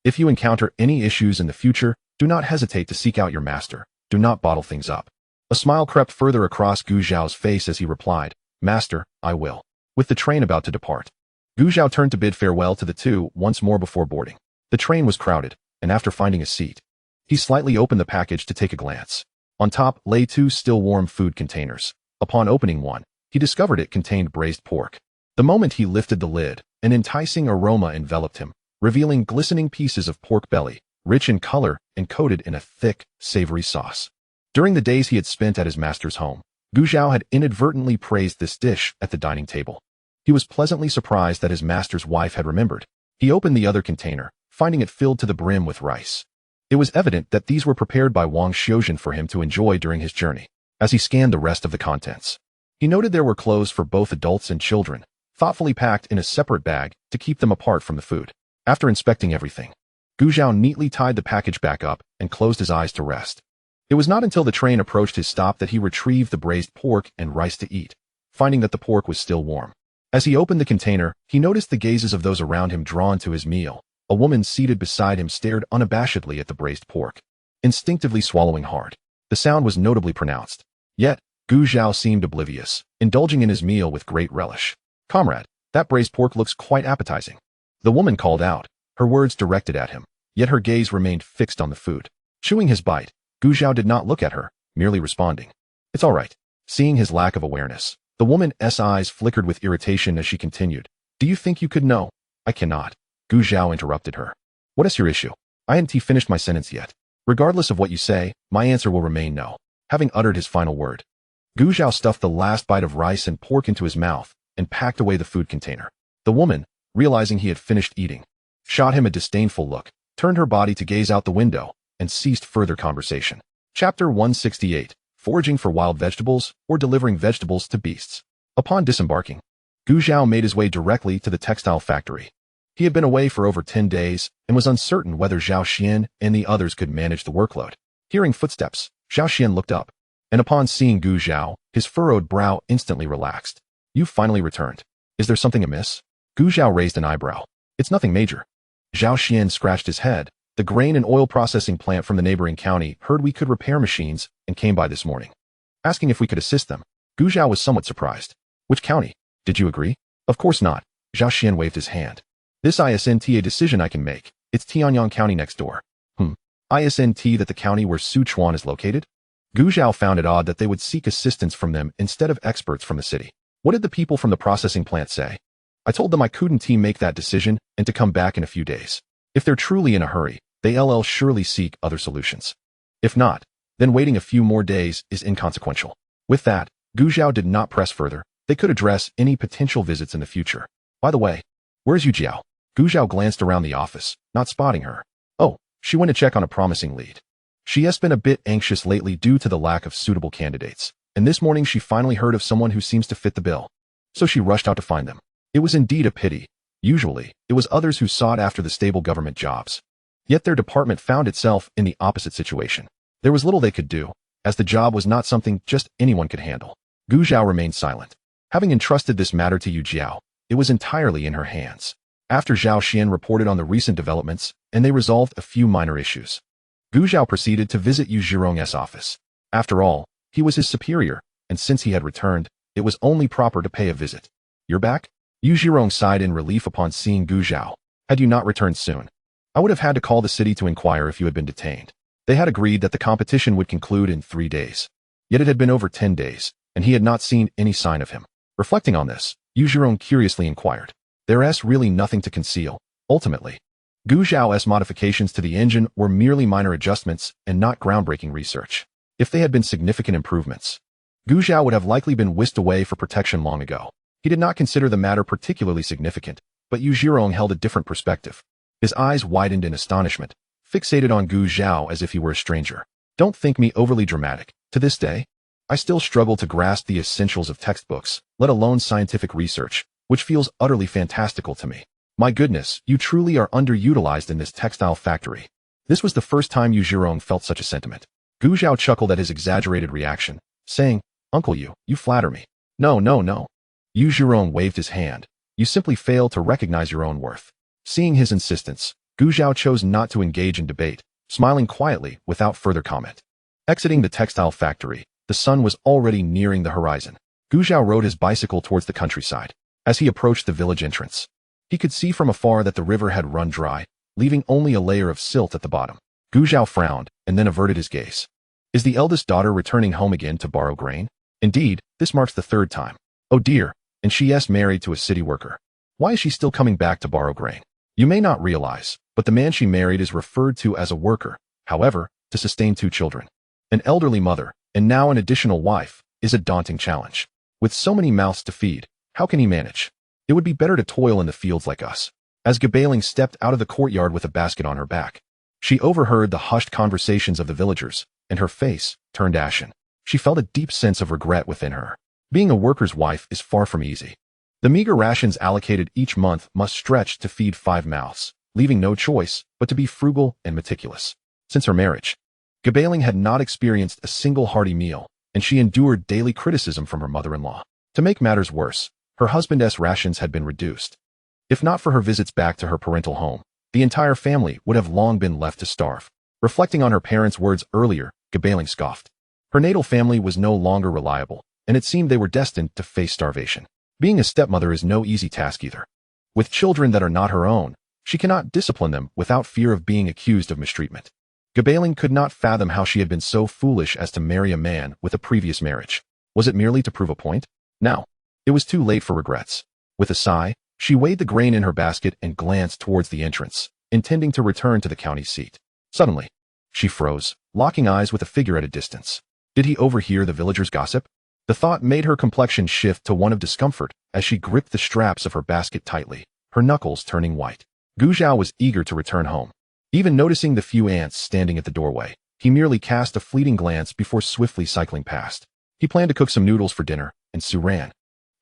"If you encounter any issues in the future, do not hesitate to seek out your master. Do not bottle things up." A smile crept further across Gu Zhao's face as he replied, "Master, I will." With the train about to depart, Gu Zhao turned to bid farewell to the two once more before boarding. The train was crowded, and after finding a seat, he slightly opened the package to take a glance. On top lay 2 still warm food containers. Upon opening one, he discovered it contained braised pork. The moment he lifted the lid, an enticing aroma enveloped him, revealing glistening pieces of pork belly, rich in color and coated in a thick, savory sauce. During the days he had spent at his master's home, Zhao had inadvertently praised this dish at the dining table. He was pleasantly surprised that his master's wife had remembered. He opened the other container, finding it filled to the brim with rice. It was evident that these were prepared by Wang Xiuzhen for him to enjoy during his journey. As he scanned the rest of the contents, he noted there were clothes for both adults and children, thoughtfully packed in a separate bag to keep them apart from the food. After inspecting everything, Zhao neatly tied the package back up and closed his eyes to rest. It was not until the train approached his stop that he retrieved the braised pork and rice to eat, finding that the pork was still warm. As he opened the container, he noticed the gazes of those around him drawn to his meal. A woman seated beside him stared unabashedly at the braised pork, instinctively swallowing hard. The sound was notably pronounced. Yet, Zhao seemed oblivious, indulging in his meal with great relish. "Comrade, that braised pork looks quite appetizing," the woman called out, her words directed at him, yet her gaze remained fixed on the food. Chewing his bite, Zhao did not look at her, merely responding, "It's all right." Seeing his lack of awareness, the woman's eyes flickered with irritation as she continued, "Do you think you could know?" "I cannot." Zhao interrupted her. "What is your issue?" "I hadn't finished my sentence yet. Regardless of what you say, my answer will remain no." Having uttered his final word, Zhao stuffed the last bite of rice and pork into his mouth and packed away the food container. The woman, realizing he had finished eating, shot him a disdainful look, turned her body to gaze out the window, and ceased further conversation. Chapter 168, Foraging for Wild Vegetables or Delivering Vegetables to Beasts. Upon disembarking, Zhao made his way directly to the textile factory. He had been away for over 10 days and was uncertain whether Zhao Xian and the others could manage the workload. Hearing footsteps, Zhao Xian looked up, and upon seeing Zhao, his furrowed brow instantly relaxed. "You've finally returned. Is there something amiss?" Zhao raised an eyebrow. "It's nothing major." Zhao Xian scratched his head. "The grain and oil processing plant from the neighboring county heard we could repair machines and came by this morning, asking if we could assist them." Zhao was somewhat surprised. "Which county? Did you agree?" "Of course not." Zhao Xian waved his hand. "This isn't a decision I can make. It's Tianyang County next door." Isn't that the county where Sichuan is located?" Zhao found it odd that they would seek assistance from them instead of experts from the city. "What did the people from the processing plant say?" "I told them I couldn't make that decision and to come back in a few days. If they're truly in a hurry, they'll surely seek other solutions. If not, then waiting a few more days is inconsequential." With that, Zhao did not press further. They could address any potential visits in the future. "By the way, where's Yu Jiao?" Zhao glanced around the office, not spotting her. "Oh, she went to check on a promising lead. She has been a bit anxious lately due to the lack of suitable candidates, and this morning she finally heard of someone who seems to fit the bill. So she rushed out to find them. It was indeed a pity. Usually, it was others who sought after the stable government jobs. Yet their department found itself in the opposite situation. There was little they could do, as the job was not something just anyone could handle." Zhao remained silent. Having entrusted this matter to Yu Jiao, it was entirely in her hands. After Zhao Xian reported on the recent developments, and they resolved a few minor issues, Zhao proceeded to visit Yu Zhirong's office. After all, he was his superior, and since he had returned, it was only proper to pay a visit. "You're back?" Yu Zhirong sighed in relief upon seeing Zhao. "Had you not returned soon, I would have had to call the city to inquire if you had been detained." They had agreed that the competition would conclude in 3 days. Yet it had been over 10 days, and he had not seen any sign of him. Reflecting on this, Yu Zhirong curiously inquired, "There's really nothing to conceal, ultimately." Zhao's modifications to the engine were merely minor adjustments and not groundbreaking research. If they had been significant improvements, Zhao would have likely been whisked away for protection long ago. He did not consider the matter particularly significant, but Yu Zhirong held a different perspective. His eyes widened in astonishment, fixated on Zhao as if he were a stranger. "Don't think me overly dramatic. To this day, I still struggle to grasp the essentials of textbooks, let alone scientific research, which feels utterly fantastical to me. My goodness, you truly are underutilized in this textile factory." This was the first time Yu Zhirong felt such a sentiment. Zhao chuckled at his exaggerated reaction, saying, "Uncle you flatter me." No. Yu Zhirong waved his hand. "You simply fail to recognize your own worth." Seeing his insistence, Zhao chose not to engage in debate, smiling quietly without further comment. Exiting the textile factory, the sun was already nearing the horizon. Zhao rode his bicycle towards the countryside. As he approached the village entrance, he could see from afar that the river had run dry, leaving only a layer of silt at the bottom. Gu Zhao frowned and then averted his gaze. Is the eldest daughter returning home again to borrow grain? Indeed, this marks the third time. Oh dear, and she is married to a city worker. Why is she still coming back to borrow grain? You may not realize, but the man she married is referred to as a worker. However, to sustain 2 children, an elderly mother, and now an additional wife, is a daunting challenge. With so many mouths to feed, how can he manage? It would be better to toil in the fields like us. As Gabaling stepped out of the courtyard with a basket on her back, she overheard the hushed conversations of the villagers, and her face turned ashen. She felt a deep sense of regret within her. Being a worker's wife is far from easy. The meager rations allocated each month must stretch to feed 5 mouths, leaving no choice but to be frugal and meticulous. Since her marriage, Gabaling had not experienced a single hearty meal, and she endured daily criticism from her mother-in-law. To make matters worse, her husband's rations had been reduced. If not for her visits back to her parental home, the entire family would have long been left to starve. Reflecting on her parents' words earlier, Gabaling scoffed. Her natal family was no longer reliable, and it seemed they were destined to face starvation. Being a stepmother is no easy task either. With children that are not her own, she cannot discipline them without fear of being accused of mistreatment. Gabaling could not fathom how she had been so foolish as to marry a man with a previous marriage. Was it merely to prove a point? Now, it was too late for regrets. With a sigh, she weighed the grain in her basket and glanced towards the entrance, intending to return to the county seat. Suddenly, she froze, locking eyes with a figure at a distance. Did he overhear the villagers' gossip? The thought made her complexion shift to one of discomfort as she gripped the straps of her basket tightly, her knuckles turning white. Gu Zhao was eager to return home. Even noticing the few ants standing at the doorway, he merely cast a fleeting glance before swiftly cycling past. He planned to cook some noodles for dinner, and Su ran.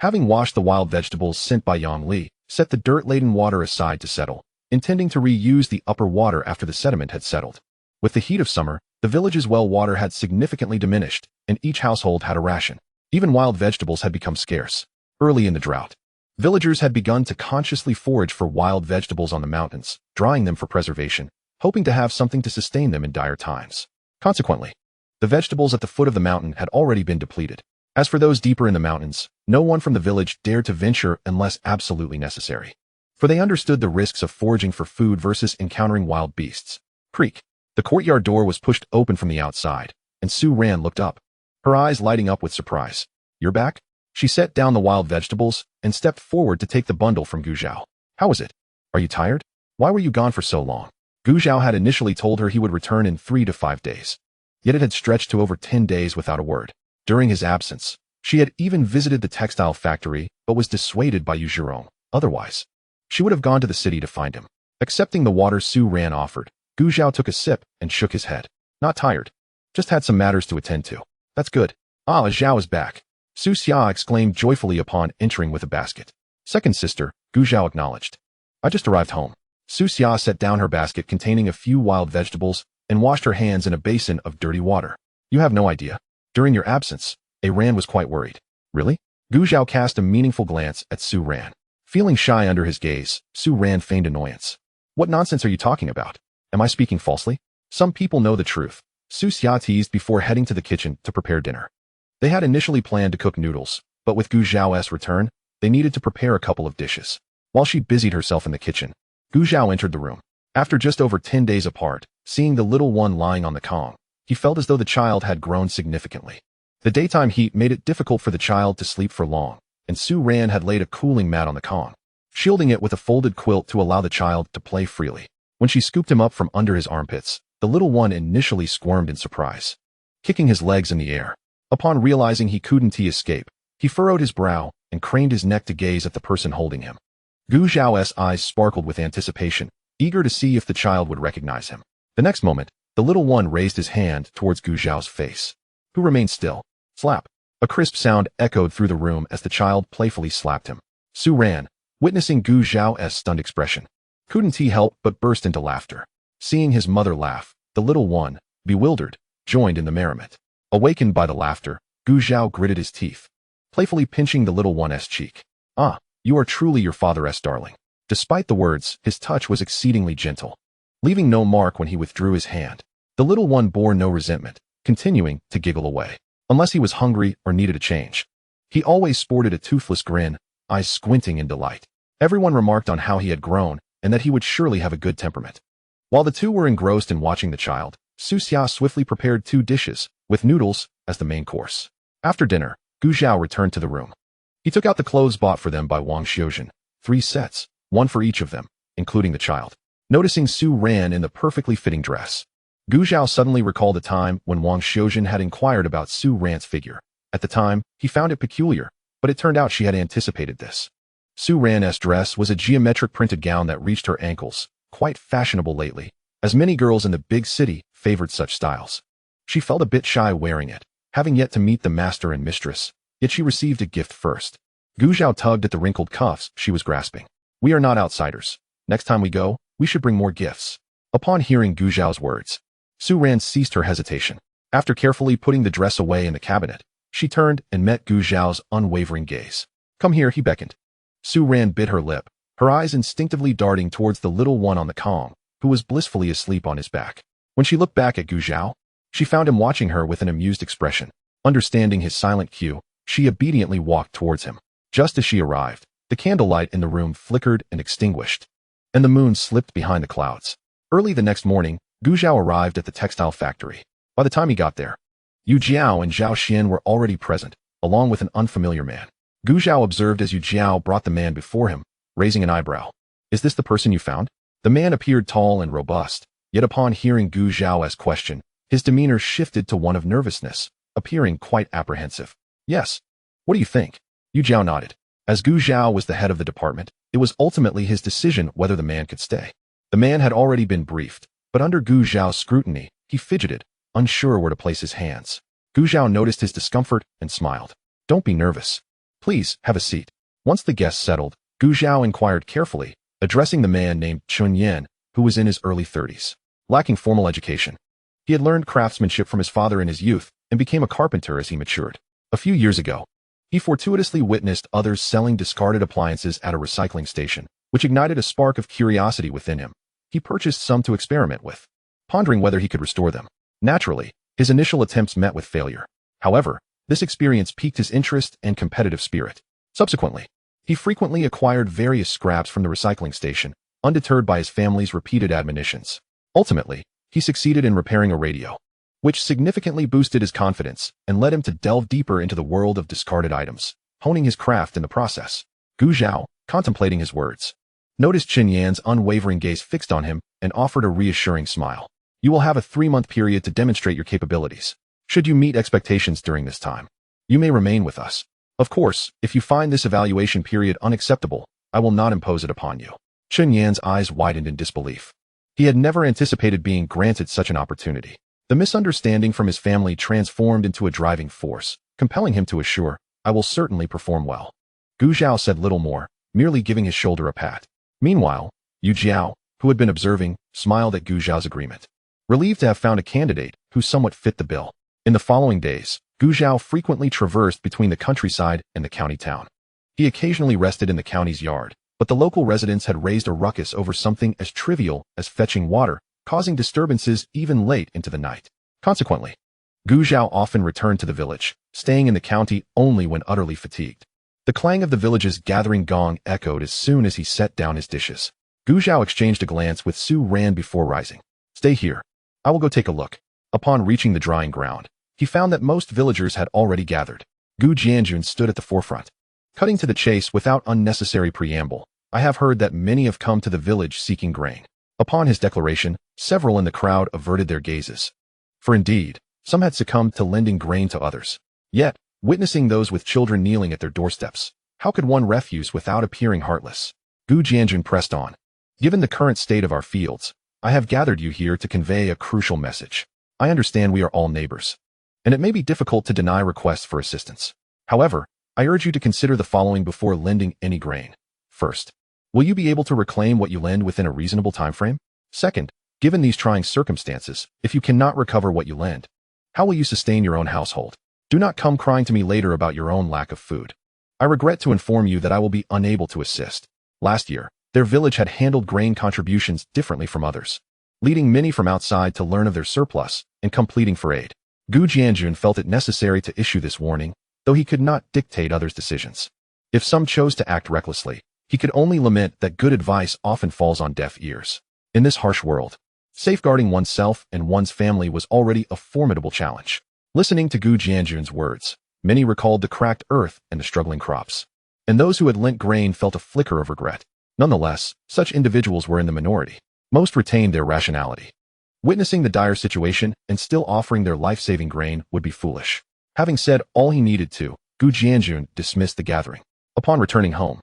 Having washed the wild vegetables sent by Yang Li, set the dirt-laden water aside to settle, intending to reuse the upper water after the sediment had settled. With the heat of summer, the village's well water had significantly diminished, and each household had a ration. Even wild vegetables had become scarce. Early in the drought, villagers had begun to consciously forage for wild vegetables on the mountains, drying them for preservation, hoping to have something to sustain them in dire times. Consequently, the vegetables at the foot of the mountain had already been depleted. As for those deeper in the mountains, no one from the village dared to venture unless absolutely necessary, for they understood the risks of foraging for food versus encountering wild beasts. Creak. The courtyard door was pushed open from the outside, and Su Ran looked up, her eyes lighting up with surprise. You're back? She set down the wild vegetables and stepped forward to take the bundle from Gu Zhao. How is it? Are you tired? Why were you gone for so long? Gu Zhao had initially told her he would return in 3 to 5 days. Yet it had stretched to over 10 days without a word. During his absence, she had even visited the textile factory but was dissuaded by Yu Zhirong. Otherwise, she would have gone to the city to find him. Accepting the water Su Ran offered, Gu Zhao took a sip and shook his head. Not tired. Just had some matters to attend to. That's good. Ah, Zhao is back. Su Xia exclaimed joyfully upon entering with a basket. Second sister, Gu Zhao acknowledged. I just arrived home. Su Xia set down her basket containing a few wild vegetables and washed her hands in a basin of dirty water. You have no idea. During your absence, A Ran was quite worried. Really? Gu Zhao cast a meaningful glance at Su Ran. Feeling shy under his gaze, Su Ran feigned annoyance. What nonsense are you talking about? Am I speaking falsely? Some people know the truth. Su Xia teased before heading to the kitchen to prepare dinner. They had initially planned to cook noodles, but with Gu Zhao's return, they needed to prepare a couple of dishes. While she busied herself in the kitchen, Gu Zhao entered the room. After just over 10 days apart, seeing the little one lying on the kong, he felt as though the child had grown significantly. The daytime heat made it difficult for the child to sleep for long, and Su Ran had laid a cooling mat on the kong, shielding it with a folded quilt to allow the child to play freely. When she scooped him up from under his armpits, the little one initially squirmed in surprise, kicking his legs in the air. Upon realizing he couldn't escape, he furrowed his brow and craned his neck to gaze at the person holding him. Gu Zhao's eyes sparkled with anticipation, eager to see if the child would recognize him. The next moment, the little one raised his hand towards Gu Zhao's face, who remained still. Slap. A crisp sound echoed through the room as the child playfully slapped him. Su Ran, witnessing Gu Zhao's stunned expression, couldn't he help but burst into laughter. Seeing his mother laugh, the little one, bewildered, joined in the merriment. Awakened by the laughter, Gu Zhao gritted his teeth, playfully pinching the little one's cheek. Ah, you are truly your father's darling. Despite the words, his touch was exceedingly gentle, leaving no mark when he withdrew his hand. The little one bore no resentment, continuing to giggle away. Unless he was hungry or needed a change, he always sported a toothless grin, eyes squinting in delight. Everyone remarked on how he had grown, and that he would surely have a good temperament. While the two were engrossed in watching the child, Su Xia swiftly prepared 2 dishes, with noodles as the main course. After dinner, Gu Zhao returned to the room. He took out the clothes bought for them by Wang Xiuzhen, 3 sets, 1 for each of them, including the child. Noticing Su Ran in the perfectly fitting dress, Gu Zhao suddenly recalled a time when Wang Xiuzhen had inquired about Su Ran's figure. At the time, he found it peculiar, but it turned out she had anticipated this. Su Ran's dress was a geometric printed gown that reached her ankles, quite fashionable lately, as many girls in the big city favored such styles. She felt a bit shy wearing it, having yet to meet the master and mistress, yet she received a gift first. Gu Zhao tugged at the wrinkled cuffs she was grasping. We are not outsiders. Next time we go, we should bring more gifts. Upon hearing Gu Zhao's words, Su Ran ceased her hesitation. After carefully putting the dress away in the cabinet, she turned and met Gu Zhao's unwavering gaze. Come here, he beckoned. Su Ran bit her lip, her eyes instinctively darting towards the little one on the Kong, who was blissfully asleep on his back. When she looked back at Gu Zhao, she found him watching her with an amused expression. Understanding his silent cue, she obediently walked towards him. Just as she arrived, the candlelight in the room flickered and extinguished, and the moon slipped behind the clouds. Early the next morning, Gu Zhao arrived at the textile factory. By the time he got there, Yu Jiao and Zhao Xian were already present, along with an unfamiliar man. Gu Zhao observed as Yu Jiao brought the man before him, raising an eyebrow. Is this the person you found? The man appeared tall and robust, yet upon hearing Gu Zhao's question, his demeanor shifted to one of nervousness, appearing quite apprehensive. Yes. What do you think? Yu Jiao nodded. As Gu Zhao was the head of the department, it was ultimately his decision whether the man could stay. The man had already been briefed, but under Gu Zhao's scrutiny, he fidgeted, unsure where to place his hands. Gu Zhao noticed his discomfort and smiled. Don't be nervous. Please, have a seat. Once the guests settled, Gu Zhao inquired carefully, addressing the man named Chun Yan, who was in his early 30s. Lacking formal education, he had learned craftsmanship from his father in his youth and became a carpenter as he matured. A few years ago, he fortuitously witnessed others selling discarded appliances at a recycling station, which ignited a spark of curiosity within him. He purchased some to experiment with, pondering whether he could restore them. Naturally, his initial attempts met with failure. However, this experience piqued his interest and competitive spirit. Subsequently, he frequently acquired various scraps from the recycling station, undeterred by his family's repeated admonitions. Ultimately, he succeeded in repairing a radio, which significantly boosted his confidence and led him to delve deeper into the world of discarded items, honing his craft in the process. Gu Zhao, contemplating his words, noticed Qin Yan's unwavering gaze fixed on him and offered a reassuring smile. You will have a 3-month period to demonstrate your capabilities. Should you meet expectations during this time, you may remain with us. Of course, if you find this evaluation period unacceptable, I will not impose it upon you. Qin Yan's eyes widened in disbelief. He had never anticipated being granted such an opportunity. The misunderstanding from his family transformed into a driving force, compelling him to assure, I will certainly perform well. Gu Zhao said little more, merely giving his shoulder a pat. Meanwhile, Yu Jiao, who had been observing, smiled at Gu Zhao's agreement, relieved to have found a candidate who somewhat fit the bill. In the following days, Gu Zhao frequently traversed between the countryside and the county town. He occasionally rested in the county's yard, but the local residents had raised a ruckus over something as trivial as fetching water, causing disturbances even late into the night. Consequently, Gu Zhao often returned to the village, staying in the county only when utterly fatigued. The clang of the village's gathering gong echoed as soon as he set down his dishes. Gu Zhao exchanged a glance with Su Ran before rising. Stay here. I will go take a look. Upon reaching the drying ground, he found that most villagers had already gathered. Gu Jianjun stood at the forefront. Cutting to the chase without unnecessary preamble, I have heard that many have come to the village seeking grain. Upon his declaration, several in the crowd averted their gazes. For indeed, some had succumbed to lending grain to others. Yet, witnessing those with children kneeling at their doorsteps, how could one refuse without appearing heartless? Gu Jianjun pressed on. Given the current state of our fields, I have gathered you here to convey a crucial message. I understand we are all neighbors, and it may be difficult to deny requests for assistance. However, I urge you to consider the following before lending any grain. First, will you be able to reclaim what you lend within a reasonable time frame? Second, given these trying circumstances, if you cannot recover what you lend, how will you sustain your own household? Do not come crying to me later about your own lack of food. I regret to inform you that I will be unable to assist. Last year, their village had handled grain contributions differently from others, leading many from outside to learn of their surplus and come pleading for aid. Gu Jianjun felt it necessary to issue this warning, though he could not dictate others' decisions. If some chose to act recklessly, He could only lament that good advice often falls on deaf ears. In this harsh world, safeguarding oneself and one's family was already a formidable challenge. Listening to Gu Jianjun's words, many recalled the cracked earth and the struggling crops. And those who had lent grain felt a flicker of regret. Nonetheless, such individuals were in the minority. Most retained their rationality. Witnessing the dire situation and still offering their life-saving grain would be foolish. Having said all he needed to, Gu Jianjun dismissed the gathering. Upon returning home,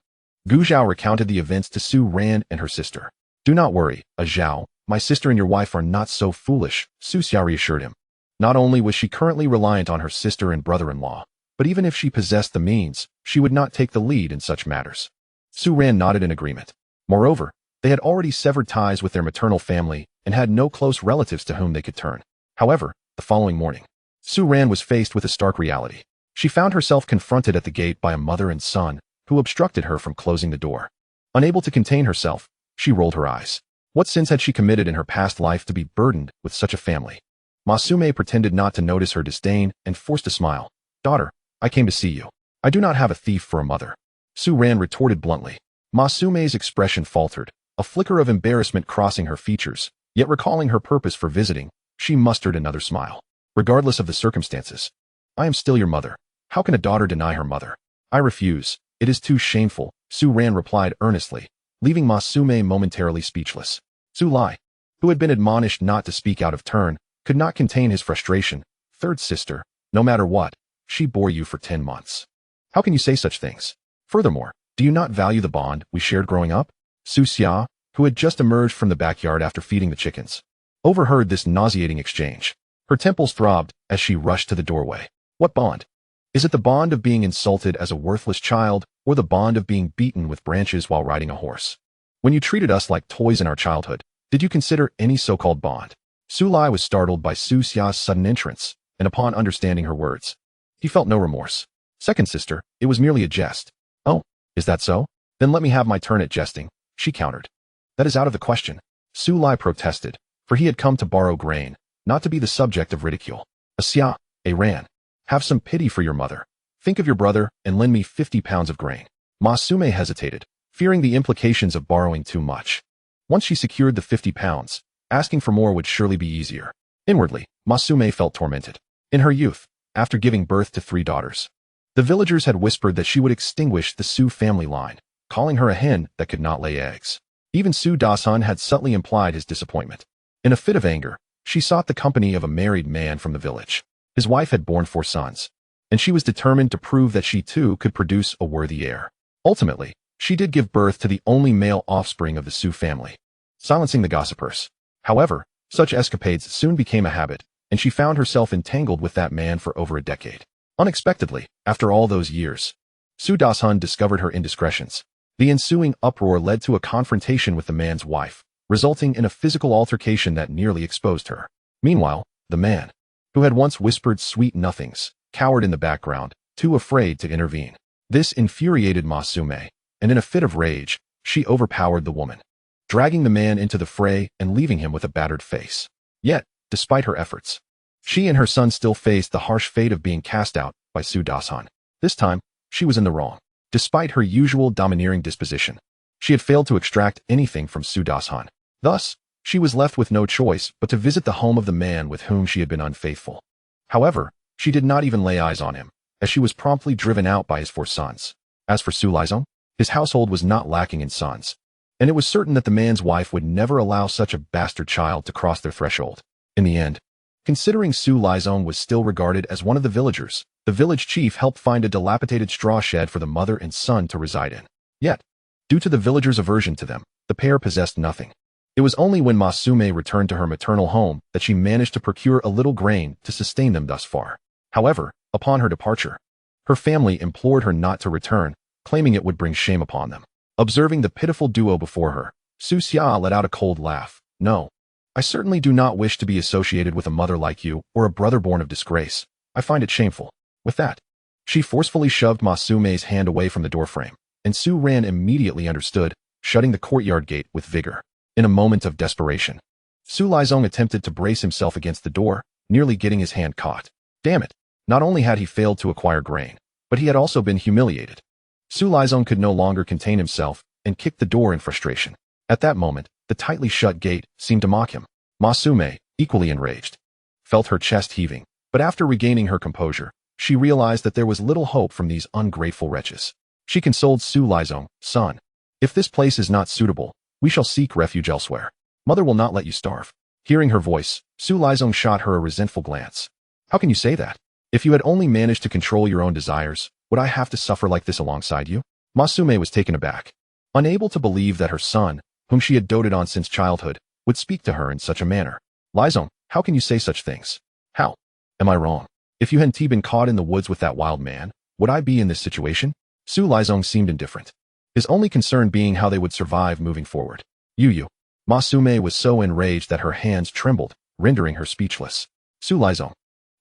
Gu Zhao recounted the events to Su Ran and her sister. "Do not worry, Zhao, my sister and your wife are not so foolish," Su Xiao reassured him. Not only was she currently reliant on her sister and brother-in-law, but even if she possessed the means, she would not take the lead in such matters. Su Ran nodded in agreement. Moreover, they had already severed ties with their maternal family and had no close relatives to whom they could turn. However, the following morning, Su Ran was faced with a stark reality. She found herself confronted at the gate by a mother and son who obstructed her from closing the door. Unable to contain herself, she rolled her eyes. What sins had she committed in her past life to be burdened with such a family? Masume pretended not to notice her disdain and forced a smile. "Daughter, I came to see you. I do not have a thief for a mother." Su Ran retorted bluntly. Masume's expression faltered, a flicker of embarrassment crossing her features, yet recalling her purpose for visiting, she mustered another smile. "Regardless of the circumstances, I am still your mother. How can a daughter deny her mother?" "I refuse. It is too shameful," Su Ran replied earnestly, leaving Masume momentarily speechless. Su Lai, who had been admonished not to speak out of turn, could not contain his frustration. "Third sister, no matter what, she bore you for 10 months. How can you say such things? Furthermore, do you not value the bond we shared growing up?" Su Xia, who had just emerged from the backyard after feeding the chickens, overheard this nauseating exchange. Her temples throbbed as she rushed to the doorway. "What bond? Is it the bond of being insulted as a worthless child, or the bond of being beaten with branches while riding a horse? When you treated us like toys in our childhood, did you consider any so-called bond?" Su Lai was startled by Su Xia's sudden entrance, and upon understanding her words, he felt no remorse. "Second sister, it was merely a jest." "Oh, is that so? Then let me have my turn at jesting," she countered. "That is out of the question," Su Lai protested, for he had come to borrow grain, not to be the subject of ridicule. "Xia, Ran, have some pity for your mother. Think of your brother and lend me 50 pounds of grain." Masume hesitated, fearing the implications of borrowing too much. Once she secured the 50 pounds, asking for more would surely be easier. Inwardly, Masume felt tormented. In her youth, after giving birth to 3 daughters, the villagers had whispered that she would extinguish the Su family line, calling her a hen that could not lay eggs. Even Su Dasan had subtly implied his disappointment. In a fit of anger, she sought the company of a married man from the village. His wife had borne 4 sons, and she was determined to prove that she too could produce a worthy heir. Ultimately, she did give birth to the only male offspring of the Su family, silencing the gossipers. However, such escapades soon became a habit, and she found herself entangled with that man for over a decade. Unexpectedly, after all those years, Su Dasan discovered her indiscretions. The ensuing uproar led to a confrontation with the man's wife, resulting in a physical altercation that nearly exposed her. Meanwhile, the man, who had once whispered sweet nothings, cowered in the background, too afraid to intervene. This infuriated Masume, and in a fit of rage, she overpowered the woman, dragging the man into the fray and leaving him with a battered face. Yet, despite her efforts, she and her son still faced the harsh fate of being cast out by Su Dasan. This time, she was in the wrong. Despite her usual domineering disposition, she had failed to extract anything from Su Dasan. Thus, she was left with no choice but to visit the home of the man with whom she had been unfaithful. However, she did not even lay eyes on him, as she was promptly driven out by his 4 sons. As for Su Laizong, his household was not lacking in sons, and it was certain that the man's wife would never allow such a bastard child to cross their threshold. In the end, considering Su Laizong was still regarded as one of the villagers, the village chief helped find a dilapidated straw shed for the mother and son to reside in. Yet, due to the villagers' aversion to them, the pair possessed nothing. It was only when Masume returned to her maternal home that she managed to procure a little grain to sustain them thus far. However, upon her departure, her family implored her not to return, claiming it would bring shame upon them. Observing the pitiful duo before her, Su Xia let out a cold laugh. "No, I certainly do not wish to be associated with a mother like you or a brother born of disgrace. I find it shameful." With that, she forcefully shoved Masume's hand away from the doorframe, and Su Ran immediately understood, shutting the courtyard gate with vigor. In a moment of desperation, Su Laizong attempted to brace himself against the door, nearly getting his hand caught. Damn it! Not only had he failed to acquire grain, but he had also been humiliated. Su Laizong could no longer contain himself, and kicked the door in frustration. At that moment, the tightly shut gate seemed to mock him. Masume, equally enraged, felt her chest heaving, but after regaining her composure, she realized that there was little hope from these ungrateful wretches. She consoled Su Lizong, "Son, if this place is not suitable, we shall seek refuge elsewhere. Mother will not let you starve." Hearing her voice, Su Lizong shot her a resentful glance. "How can you say that? If you had only managed to control your own desires, would I have to suffer like this alongside you?" Masume was taken aback, unable to believe that her son, whom she had doted on since childhood, would speak to her in such a manner. "Lizong, how can you say such things? How? Am I wrong? If you hadn't been caught in the woods with that wild man, would I be in this situation?" Su Lizong seemed indifferent, his only concern being how they would survive moving forward. "You. Masume was so enraged that her hands trembled, rendering her speechless. Su Lizong,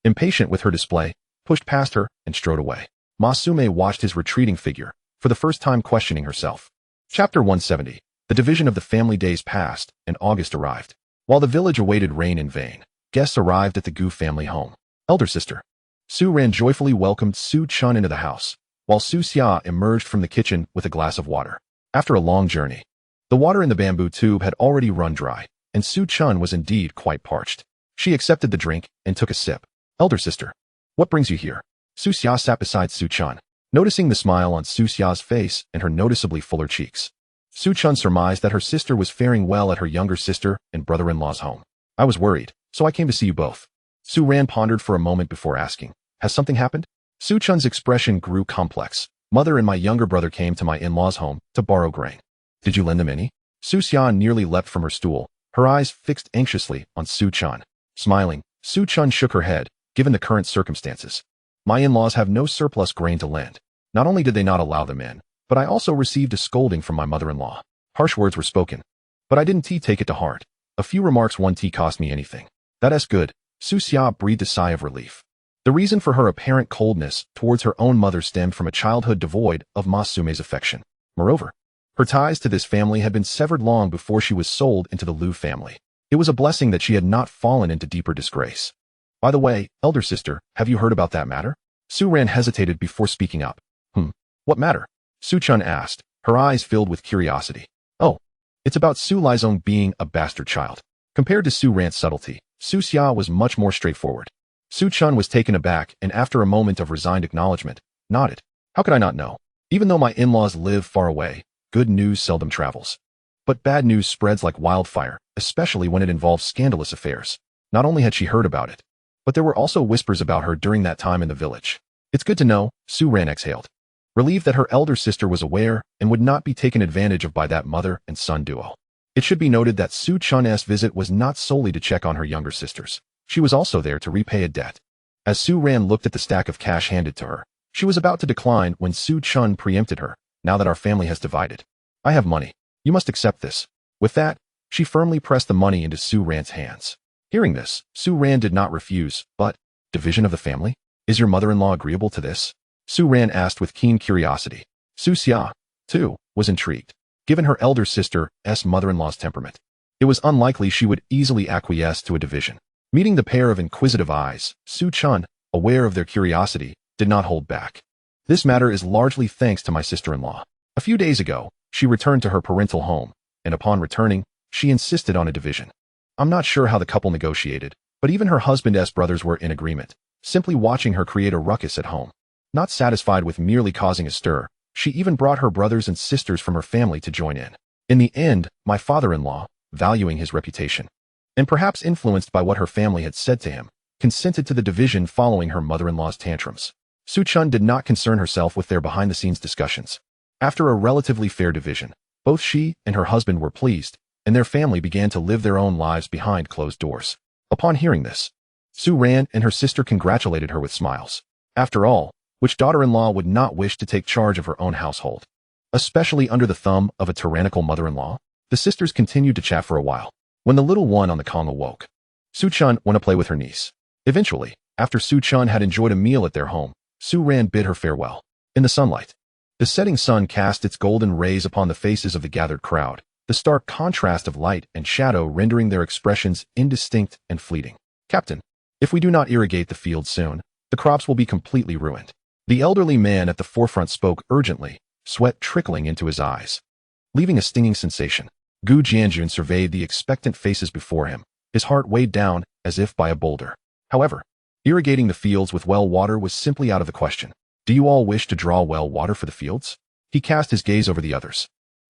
impatient with her display, pushed past her and strode away. Masume watched his retreating figure, for the first time questioning herself. Chapter 170. The division of the family. Days passed, and August arrived. While the village awaited rain in vain, guests arrived at the Gu family home. Elder sister Su Ran joyfully welcomed Su Chun into the house, while Su Xia emerged from the kitchen with a glass of water. After a long journey, the water in the bamboo tube had already run dry, and Su Chun was indeed quite parched. She accepted the drink and took a sip. "Elder sister, what brings you here?" Su Xia sat beside Su Chun, noticing the smile on Su Xia's face and her noticeably fuller cheeks. Su Chun surmised that her sister was faring well at her younger sister and brother-in-law's home. "I was worried, so I came to see you both." Su Ran pondered for a moment before asking, "Has something happened?" Su Chun's expression grew complex. "Mother and my younger brother came to my in-laws' home to borrow grain." "Did you lend them any?" Su Xia nearly leapt from her stool, her eyes fixed anxiously on Su Chun. Smiling, Su Chun shook her head, "Given the current circumstances, my in-laws have no surplus grain to lend. Not only did they not allow them in, but I also received a scolding from my mother-in-law. Harsh words were spoken, but I didn't take it to heart. A few remarks won't cost me anything." "That's good." Su Xia breathed a sigh of relief. The reason for her apparent coldness towards her own mother stemmed from a childhood devoid of Masume's affection. Moreover, her ties to this family had been severed long before she was sold into the Liu family. It was a blessing that she had not fallen into deeper disgrace. "By the way, elder sister, have you heard about that matter?" Su Ran hesitated before speaking up. What matter?" Su Chun asked, her eyes filled with curiosity. "Oh, it's about Su Lizong being a bastard child." Compared to Su Ran's subtlety, Su Xia was much more straightforward. Su Chun was taken aback and after a moment of resigned acknowledgement, nodded. "How could I not know? Even though my in-laws live far away, good news seldom travels. But bad news spreads like wildfire, especially when it involves scandalous affairs." Not only had she heard about it, but there were also whispers about her during that time in the village. "It's good to know," Su Ran exhaled, relieved that her elder sister was aware and would not be taken advantage of by that mother and son duo. It should be noted that Su Chun's visit was not solely to check on her younger sisters. She was also there to repay a debt. As Su Ran looked at the stack of cash handed to her, she was about to decline when Su Chun preempted her. "Now that our family has divided, I have money. You must accept this." With that, she firmly pressed the money into Su Ran's hands. Hearing this, Su Ran did not refuse, but, "Division of the family? Is your mother-in-law agreeable to this?" Su Ran asked with keen curiosity. Su Xia, too, was intrigued. Given her elder sister's mother-in-law's temperament, it was unlikely she would easily acquiesce to a division. Meeting the pair of inquisitive eyes, Su Chun, aware of their curiosity, did not hold back. "This matter is largely thanks to my sister-in-law. A few days ago, she returned to her parental home, and upon returning, she insisted on a division. I'm not sure how the couple negotiated, but even her husband's brothers were in agreement, simply watching her create a ruckus at home. Not satisfied with merely causing a stir, she even brought her brothers and sisters from her family to join in. In the end, my father-in-law, valuing his reputation, and perhaps influenced by what her family had said to him, consented to the division following her mother-in-law's tantrums." Su Chun did not concern herself with their behind-the-scenes discussions. After a relatively fair division, both she and her husband were pleased, and their family began to live their own lives behind closed doors. Upon hearing this, Su Ran and her sister congratulated her with smiles. After all, which daughter-in-law would not wish to take charge of her own household, especially under the thumb of a tyrannical mother-in-law? The sisters continued to chat for a while. When the little one on the Kong awoke, Su Chun went to play with her niece. Eventually, after Su Chun had enjoyed a meal at their home, Su Ran bid her farewell. In the sunlight, the setting sun cast its golden rays upon the faces of the gathered crowd, the stark contrast of light and shadow rendering their expressions indistinct and fleeting. "Captain, if we do not irrigate the fields soon, the crops will be completely ruined." The elderly man at the forefront spoke urgently, sweat trickling into his eyes. leaving a stinging sensation. Gu Jianjun surveyed the expectant faces before him, his heart weighed down as if by a boulder. However, irrigating the fields with well water was simply out of the question. Do you all wish to draw well water for the fields? He cast his gaze over the others.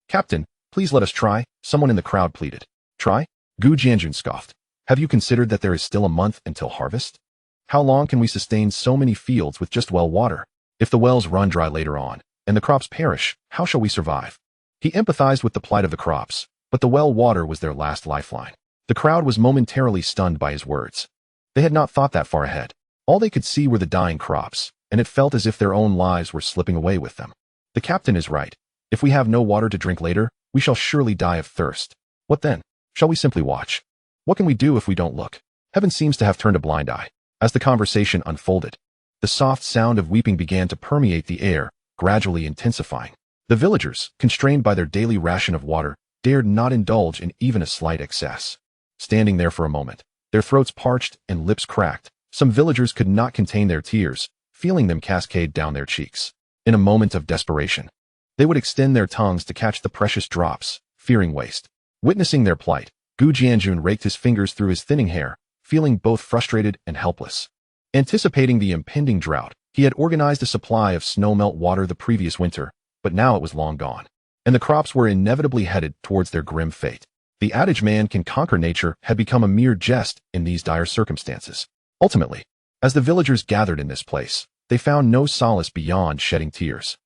Captain, please let us try, someone in the crowd pleaded. Try? Gu Jianjun scoffed. Have you considered that there is still a month until harvest? How long can we sustain so many fields with just well water? If the wells run dry later on, and the crops perish, how shall we survive? He empathized with the plight of the crops, but the well water was their last lifeline. The crowd was momentarily stunned by his words. They had not thought that far ahead. All they could see were the dying crops, and it felt as if their own lives were slipping away with them. The captain is right. If we have no water to drink later, we shall surely die of thirst. What then? Shall we simply watch? What can we do if we don't look? Heaven seems to have turned a blind eye. As the conversation unfolded, the soft sound of weeping began to permeate the air, gradually intensifying. The villagers, constrained by their daily ration of water, dared not indulge in even a slight excess. Standing there for a moment, their throats parched and lips cracked, some villagers could not contain their tears, feeling them cascade down their cheeks. In a moment of desperation, they would extend their tongues to catch the precious drops, fearing waste. Witnessing their plight, Gu Jianjun raked his fingers through his thinning hair, feeling both frustrated and helpless. Anticipating the impending drought, he had organized a supply of snowmelt water the previous winter, but now it was long gone, and the crops were inevitably headed towards their grim fate. The adage man can conquer nature had become a mere jest in these dire circumstances. Ultimately, as the villagers gathered in this place, they found no solace beyond shedding tears.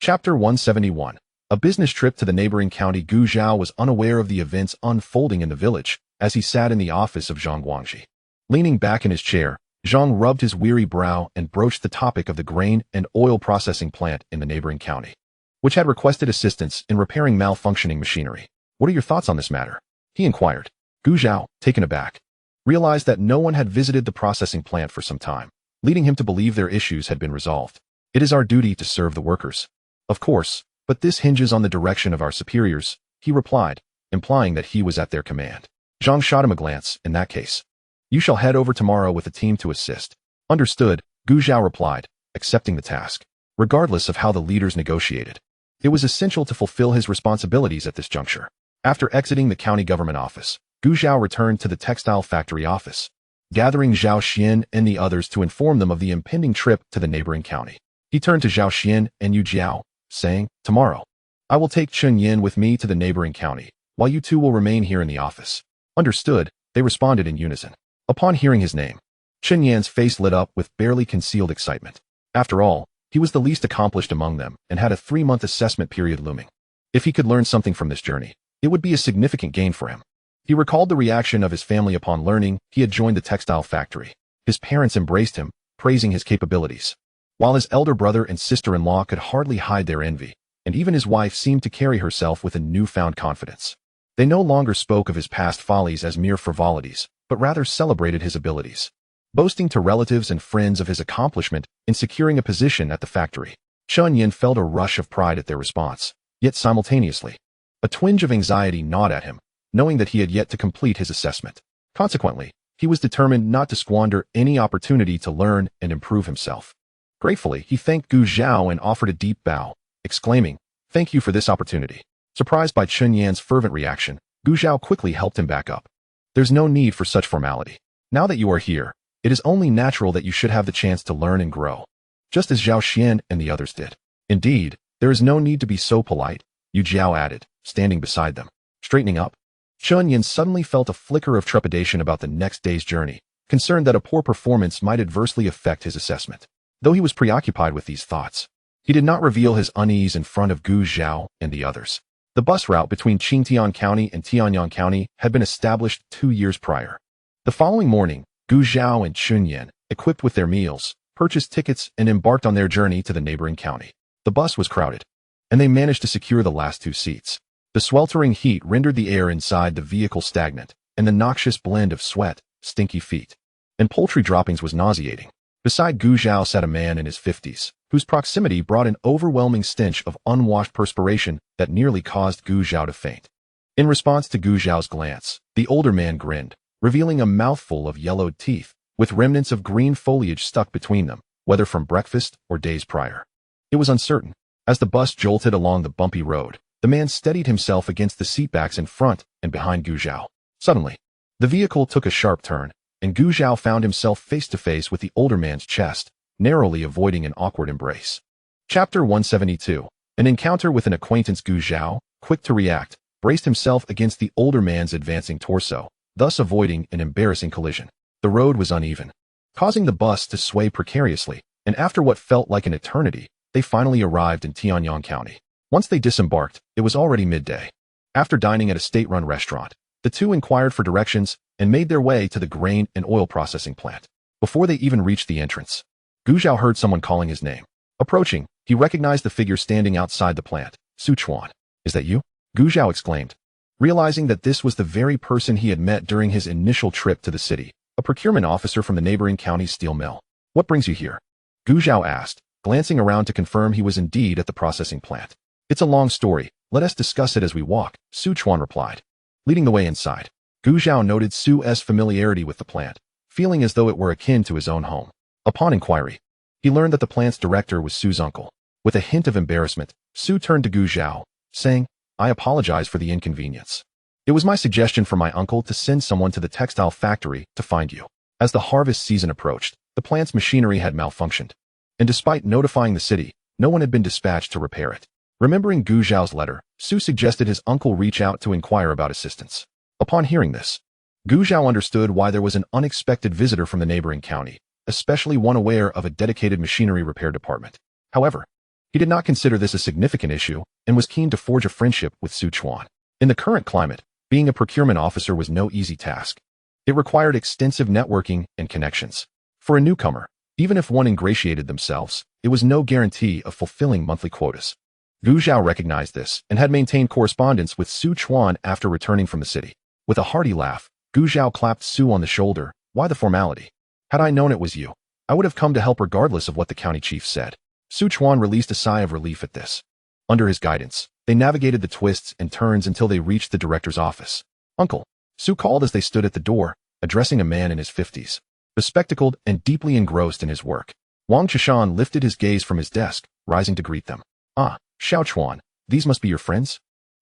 Chapter 171. A business trip to the neighboring county. Gu Zhao was unaware of the events unfolding in the village as he sat in the office of Zhang Guangxi. Leaning back in his chair, Zhang rubbed his weary brow and broached the topic of the grain and oil processing plant in the neighboring county, which had requested assistance in repairing malfunctioning machinery. What are your thoughts on this matter? He inquired. Gu Zhao, taken aback, realized that no one had visited the processing plant for some time, leading him to believe their issues had been resolved. It is our duty to serve the workers. Of course, but this hinges on the direction of our superiors, he replied, implying that he was at their command. Zhang shot him a glance. In that case, you shall head over tomorrow with a team to assist. Understood, Gu Zhao replied, accepting the task. Regardless of how the leaders negotiated, it was essential to fulfill his responsibilities at this juncture. After exiting the county government office, Gu Zhao returned to the textile factory office, gathering Zhao Xian and the others to inform them of the impending trip to the neighboring county. He turned to Zhao Xian and Yu Jiao, saying, tomorrow, I will take Chun Yin with me to the neighboring county, while you two will remain here in the office. Understood, they responded in unison. Upon hearing his name, Chun Yan's face lit up with barely concealed excitement. After all, he was the least accomplished among them and had a 3-month assessment period looming. If he could learn something from this journey, it would be a significant gain for him. He recalled the reaction of his family upon learning he had joined the textile factory. His parents embraced him, praising his capabilities, while his elder brother and sister-in-law could hardly hide their envy, and even his wife seemed to carry herself with a newfound confidence. They no longer spoke of his past follies as mere frivolities, but rather celebrated his abilities, boasting to relatives and friends of his accomplishment in securing a position at the factory. Chun Yin felt a rush of pride at their response, yet simultaneously, a twinge of anxiety gnawed at him, knowing that he had yet to complete his assessment. Consequently, he was determined not to squander any opportunity to learn and improve himself. Gratefully, he thanked Gu Zhao and offered a deep bow, exclaiming, "Thank you for this opportunity." Surprised by Chun Yan's fervent reaction, Gu Zhao quickly helped him back up. There's no need for such formality. Now that you are here, it is only natural that you should have the chance to learn and grow, just as Zhao Xian and the others did. Indeed, there is no need to be so polite, Yu Jiao added, standing beside them. Straightening up, Chun Yin suddenly felt a flicker of trepidation about the next day's journey, concerned that a poor performance might adversely affect his assessment. Though he was preoccupied with these thoughts, he did not reveal his unease in front of Gu Zhao and the others. The bus route between Qingtian County and Tianyang County had been established 2 years prior. The following morning, Gu Zhao and Chun Yin, equipped with their meals, purchased tickets and embarked on their journey to the neighboring county. The bus was crowded, and they managed to secure the last 2 seats. The sweltering heat rendered the air inside the vehicle stagnant, and the noxious blend of sweat, stinky feet, and poultry droppings was nauseating. Beside Gu Zhao sat a man in his 50s, whose proximity brought an overwhelming stench of unwashed perspiration that nearly caused Gu Zhao to faint. In response to Gu Zhao's glance, the older man grinned, revealing a mouthful of yellowed teeth, with remnants of green foliage stuck between them, whether from breakfast or days prior. It was uncertain. As the bus jolted along the bumpy road, The man steadied himself against the seatbacks in front and behind Gu Zhao. Suddenly, the vehicle took a sharp turn, and Gu Zhao found himself face to face with the older man's chest, narrowly avoiding an awkward embrace. Chapter 172. An encounter with an acquaintance. Gu Zhao, quick to react, braced himself against the older man's advancing torso, thus avoiding an embarrassing collision. The road was uneven, causing the bus to sway precariously, and after what felt like an eternity, they finally arrived in Tianyang County. Once they disembarked, it was already midday. After dining at a state-run restaurant, the two inquired for directions and made their way to the grain and oil processing plant. Before they even reached the entrance, Gu Zhao heard someone calling his name. Approaching, he recognized the figure standing outside the plant. Su Chuan. Is that you? Gu Zhao exclaimed, realizing that this was the very person he had met during his initial trip to the city, a procurement officer from the neighboring county's steel mill. What brings you here? Gu Zhao asked, glancing around to confirm he was indeed at the processing plant. It's a long story. Let us discuss it as we walk, Su Chuan replied. Leading the way inside, Gu Zhao noted Su's familiarity with the plant, feeling as though it were akin to his own home. Upon inquiry, he learned that the plant's director was Su's uncle. With a hint of embarrassment, Su turned to Gu Zhao, saying, I apologize for the inconvenience. It was my suggestion for my uncle to send someone to the textile factory to find you. As the harvest season approached, the plant's machinery had malfunctioned, and despite notifying the city, no one had been dispatched to repair it. Remembering Gu Zhao's letter, Su suggested his uncle reach out to inquire about assistance. Upon hearing this, Gu Zhao understood why there was an unexpected visitor from the neighboring county, especially one aware of a dedicated machinery repair department. However, he did not consider this a significant issue and was keen to forge a friendship with Su Chuan. In the current climate, being a procurement officer was no easy task. It required extensive networking and connections. For a newcomer, even if one ingratiated themselves, it was no guarantee of fulfilling monthly quotas. Gu Zhao recognized this and had maintained correspondence with Su Chuan after returning from the city. With a hearty laugh, Gu Zhao clapped Su on the shoulder. Why the formality? Had I known it was you, I would have come to help regardless of what the county chief said. Su Chuan released a sigh of relief at this. Under his guidance, they navigated the twists and turns until they reached the director's office. Uncle, Su called as they stood at the door, addressing a man in his 50s, bespectacled and deeply engrossed in his work. Wang Chishan lifted his gaze from his desk, rising to greet them. Ah, Xiao Chuan, these must be your friends?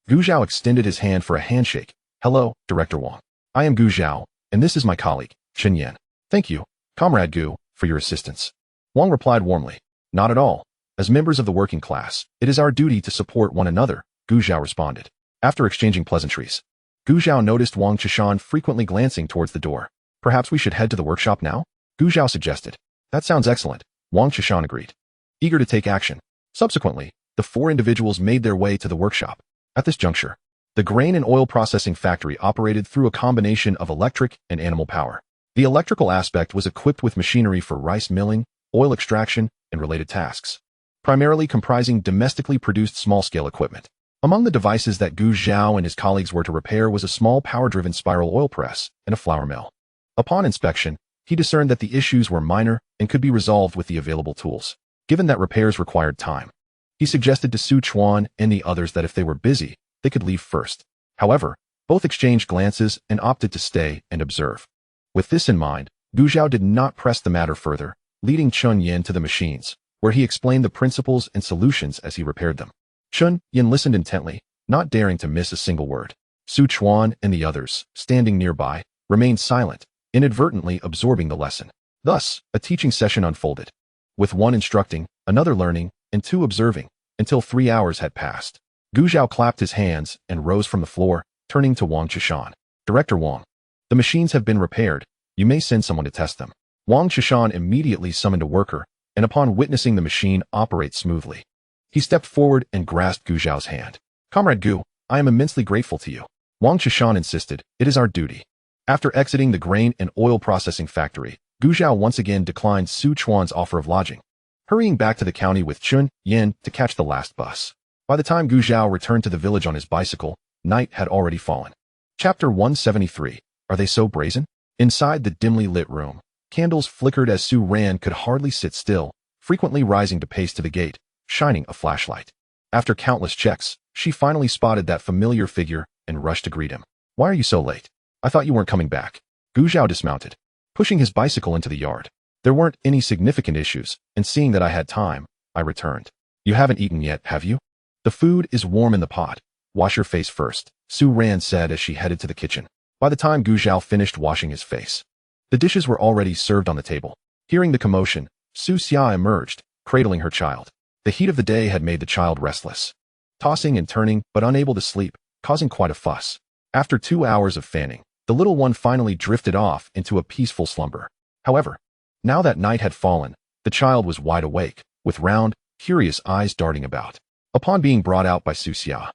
Gu Zhao extended his hand for a handshake. Hello, Director Wang. I am Gu Zhao, and this is my colleague, Chen Yan. Thank you, Comrade Gu, for your assistance. Wang replied warmly. Not at all. As members of the working class, it is our duty to support one another, Gu Zhao responded. After exchanging pleasantries, Gu Zhao noticed Wang Chishan frequently glancing towards the door. Perhaps we should head to the workshop now? Gu Zhao suggested. That sounds excellent, Wang Chishan agreed, eager to take action. Subsequently, the four individuals made their way to the workshop. At this juncture, the grain and oil processing factory operated through a combination of electric and animal power. The electrical aspect was equipped with machinery for rice milling, oil extraction, and related tasks, primarily comprising domestically produced small-scale equipment. Among the devices that Gu Zhao and his colleagues were to repair was a small power-driven spiral oil press and a flour mill. Upon inspection, he discerned that the issues were minor and could be resolved with the available tools. Given that repairs required time, he suggested to Su Chuan and the others that if they were busy, they could leave first. However, both exchanged glances and opted to stay and observe. With this in mind, Gu Zhao did not press the matter further, leading Chen Yan to the machines, where he explained the principles and solutions as he repaired them. Chen Yan listened intently, not daring to miss a single word. Su Chuan and the others, standing nearby, remained silent, inadvertently absorbing the lesson. Thus, a teaching session unfolded, with one instructing, another learning, and two observing, until 3 hours had passed. Gu Zhao clapped his hands and rose from the floor, turning to Wang Chishan. Director Wang, the machines have been repaired. You may send someone to test them. Wang Chishan immediately summoned a worker, and upon witnessing the machine operate smoothly, he stepped forward and grasped Gu Zhao's hand. Comrade Gu, I am immensely grateful to you. Wang Chishan insisted, it is our duty. After exiting the grain and oil processing factory, Gu Zhao once again declined Su Chuan's offer of lodging, hurrying back to the county with Chen Yan to catch the last bus. By the time Gu Zhao returned to the village on his bicycle, night had already fallen. Chapter 173. Are they so brazen? Inside the dimly lit room, candles flickered as Su Ran could hardly sit still, frequently rising to pace to the gate, shining a flashlight. After countless checks, she finally spotted that familiar figure and rushed to greet him. Why are you so late? I thought you weren't coming back. Gu Zhao dismounted, pushing his bicycle into the yard. There weren't any significant issues, and seeing that I had time, I returned. You haven't eaten yet, have you? The food is warm in the pot, Wash your face first, Su Ran said as she headed to the kitchen. By the time Gu Zhao finished washing his face, the dishes were already served on the table. Hearing the commotion, Su Xia emerged, cradling her child. The heat of the day had made the child restless, tossing and turning but unable to sleep, causing quite a fuss. After 2 hours of fanning, the little one finally drifted off into a peaceful slumber. However, now that night had fallen, the child was wide awake, with round, curious eyes darting about. Upon being brought out by Su Xia,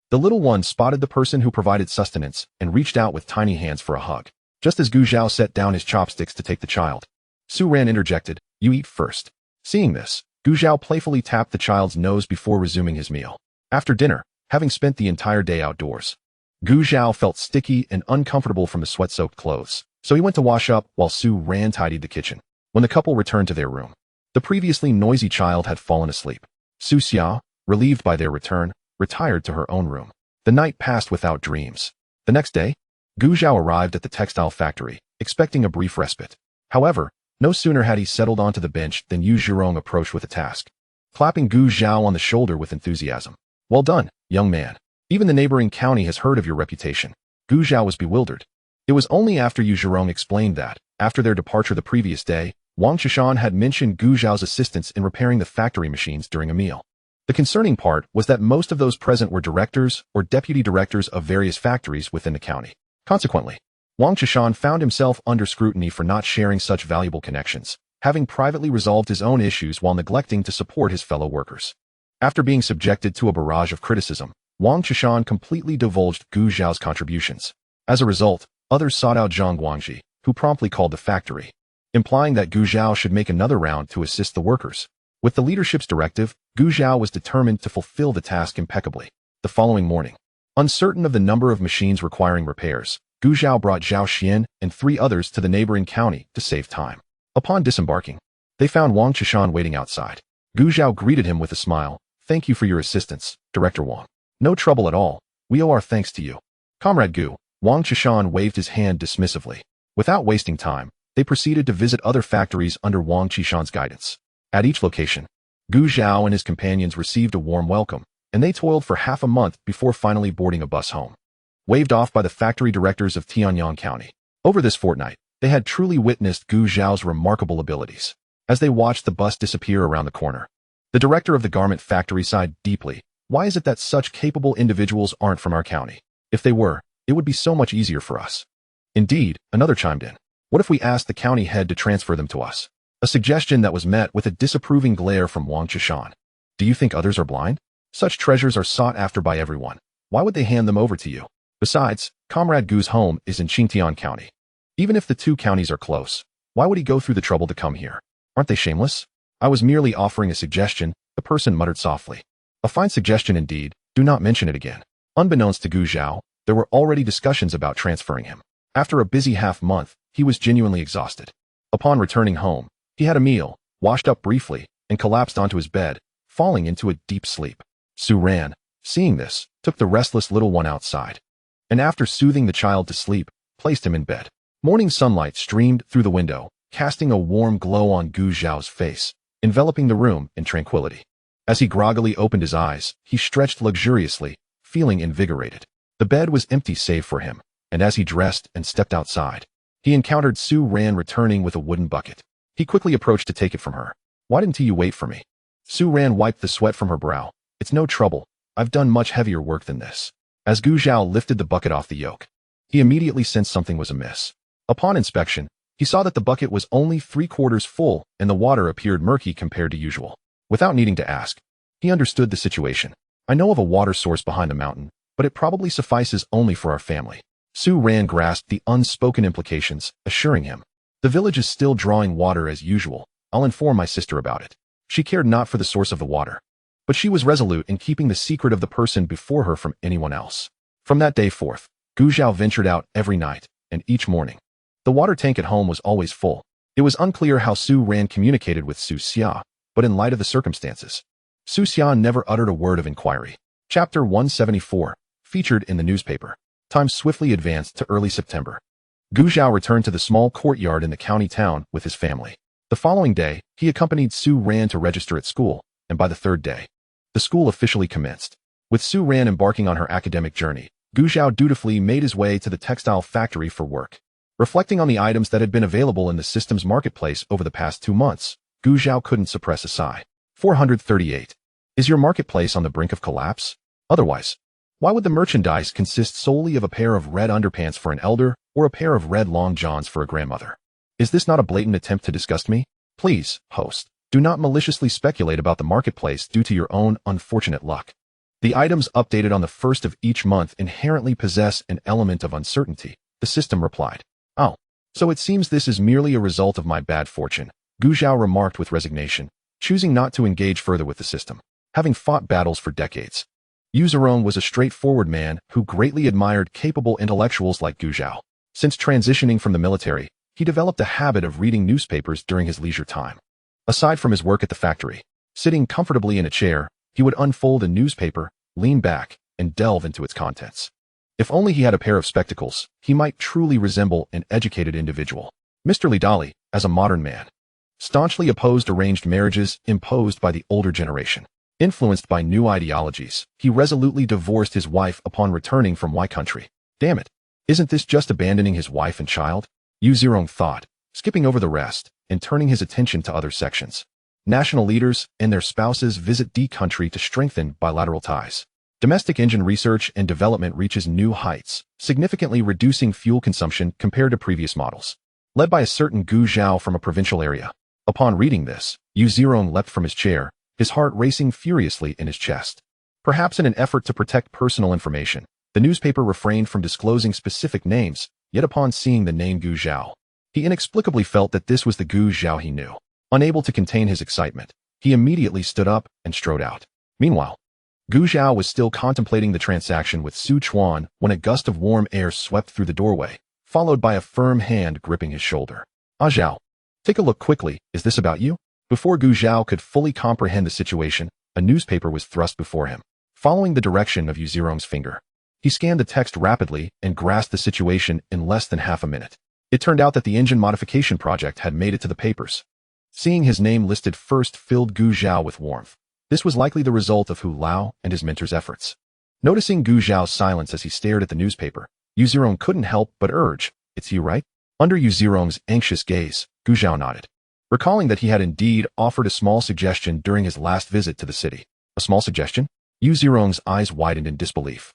the little one spotted the person who provided sustenance and reached out with tiny hands for a hug. Just as Gu Zhao set down his chopsticks to take the child, Su Ran interjected, "You eat first." Seeing this, Gu Zhao playfully tapped the child's nose before resuming his meal. After dinner, having spent the entire day outdoors, Gu Zhao felt sticky and uncomfortable from the sweat-soaked clothes, so he went to wash up while Su Ran tidied the kitchen. When the couple returned to their room, the previously noisy child had fallen asleep. Su Xia, relieved by their return, retired to her own room. The night passed without dreams. The next day, Gu Zhao arrived at the textile factory, expecting a brief respite. However, no sooner had he settled onto the bench than Yu Zhirong approached with a task, clapping Gu Zhao on the shoulder with enthusiasm. "Well done, young man. Even the neighboring county has heard of your reputation." Gu Zhao was bewildered. It was only after Yu Zhirong explained that, after their departure the previous day, Wang Chishan had mentioned Gu Zhao's assistance in repairing the factory machines during a meal. The concerning part was that most of those present were directors or deputy directors of various factories within the county. Consequently, Wang Chishan found himself under scrutiny for not sharing such valuable connections, having privately resolved his own issues while neglecting to support his fellow workers. After being subjected to a barrage of criticism, Wang Chishan completely divulged Gu Zhao's contributions. As a result, others sought out Zhang Guangji, who promptly called the factory, implying that Gu Zhao should make another round to assist the workers. With the leadership's directive, Gu Zhao was determined to fulfill the task impeccably. The following morning, uncertain of the number of machines requiring repairs, Gu Zhao brought Zhao Xian and 3 others to the neighboring county to save time. Upon disembarking, they found Wang Chishan waiting outside. Gu Zhao greeted him with a smile. "Thank you for your assistance, Director Wang." "No trouble at all. We owe our thanks to you, Comrade Gu." Wang Chishan waved his hand dismissively. Without wasting time, they proceeded to visit other factories under Wang Chishan's guidance. At each location, Gu Zhao and his companions received a warm welcome, and they toiled for half a month before finally boarding a bus home, waved off by the factory directors of Tianyang County. Over this fortnight, they had truly witnessed Gu Zhao's remarkable abilities. As they watched the bus disappear around the corner, the director of the garment factory sighed deeply. "Why is it that such capable individuals aren't from our county? If they were, it would be so much easier for us." Indeed, another chimed in. "What if we asked the county head to transfer them to us?" A suggestion that was met with a disapproving glare from Wang Chishan. "Do you think others are blind? Such treasures are sought after by everyone. Why would they hand them over to you? Besides, Comrade Gu's home is in Qingtian County. Even if the 2 counties are close, why would he go through the trouble to come here? Aren't they shameless?" "I was merely offering a suggestion," the person muttered softly. "A fine suggestion indeed. Do not mention it again." Unbeknownst to Gu Zhao, there were already discussions about transferring him. After a busy half-month, he was genuinely exhausted. Upon returning home, he had a meal, washed up briefly, and collapsed onto his bed, falling into a deep sleep. Su Ran, seeing this, took the restless little one outside, and after soothing the child to sleep, placed him in bed. Morning sunlight streamed through the window, casting a warm glow on Gu Zhao's face, enveloping the room in tranquility. As he groggily opened his eyes, he stretched luxuriously, feeling invigorated. The bed was empty save for him, and as he dressed and stepped outside, he encountered Su Ran returning with a wooden bucket. He quickly approached to take it from her. "Why didn't you wait for me?" Su Ran wiped the sweat from her brow. "It's no trouble. I've done much heavier work than this." As Gu Zhao lifted the bucket off the yoke, he immediately sensed something was amiss. Upon inspection, he saw that the bucket was only 3/4 full and the water appeared murky compared to usual. Without needing to ask, he understood the situation. "I know of a water source behind the mountain, but it probably suffices only for our family." Su Ran grasped the unspoken implications, assuring him, "The village is still drawing water as usual. I'll inform my sister about it." She cared not for the source of the water, but she was resolute in keeping the secret of the person before her from anyone else. From that day forth, Gu Zhao ventured out every night, and each morning. The water tank at home was always full. It was unclear how Su Ran communicated with Su Xia, but in light of the circumstances, Su Xia never uttered a word of inquiry. Chapter 174, featured in the newspaper. Time swiftly advanced to early September. Gu Zhao returned to the small courtyard in the county town with his family. The following day, he accompanied Su Ran to register at school, and by the 3rd day, the school officially commenced. With Su Ran embarking on her academic journey, Gu Zhao dutifully made his way to the textile factory for work. Reflecting on the items that had been available in the system's marketplace over the past 2 months, Gu Zhao couldn't suppress a sigh. 438. Is your marketplace on the brink of collapse? Otherwise, why would the merchandise consist solely of a pair of red underpants for an elder or a pair of red long johns for a grandmother? Is this not a blatant attempt to disgust me? Please, host, do not maliciously speculate about the marketplace due to your own unfortunate luck. The items updated on the first of each month inherently possess an element of uncertainty, the system replied. Oh, so it seems this is merely a result of my bad fortune, Gu Zhao remarked with resignation, choosing not to engage further with the system. Having fought battles for decades, Yu Zirong was a straightforward man who greatly admired capable intellectuals like Gu Zhao. Since transitioning from the military, he developed a habit of reading newspapers during his leisure time. Aside from his work at the factory, sitting comfortably in a chair, he would unfold a newspaper, lean back, and delve into its contents. If only he had a pair of spectacles, he might truly resemble an educated individual. Mr. Li Dali, as a modern man, staunchly opposed arranged marriages imposed by the older generation. Influenced by new ideologies, he resolutely divorced his wife upon returning from Y country. Damn it, isn't this just abandoning his wife and child? Yu Zirong thought, skipping over the rest and turning his attention to other sections. National leaders and their spouses visit D country to strengthen bilateral ties. Domestic engine research and development reaches new heights, significantly reducing fuel consumption compared to previous models. Led by a certain Gu Zhao from a provincial area. Upon reading this, Yu Zirong leapt from his chair, his heart racing furiously in his chest. Perhaps in an effort to protect personal information, the newspaper refrained from disclosing specific names, yet upon seeing the name Gu Zhao, he inexplicably felt that this was the Gu Zhao he knew. Unable to contain his excitement, he immediately stood up and strode out. Meanwhile, Gu Zhao was still contemplating the transaction with Su Chuan when a gust of warm air swept through the doorway, followed by a firm hand gripping his shoulder. Ah Zhao, take a look quickly, is this about you? Before Gu Zhao could fully comprehend the situation, a newspaper was thrust before him. Following the direction of Yu Zirong's finger, he scanned the text rapidly and grasped the situation in less than half a minute. It turned out that the engine modification project had made it to the papers. Seeing his name listed first filled Gu Zhao with warmth. This was likely the result of Hu Lao and his mentor's efforts. Noticing Gu Zhao's silence as he stared at the newspaper, Yu Zirong couldn't help but urge, "It's you, right?" Under Yu Zirong's anxious gaze, Gu Zhao nodded, recalling that he had indeed offered a small suggestion during his last visit to the city. A small suggestion? Yu Zirong's eyes widened in disbelief.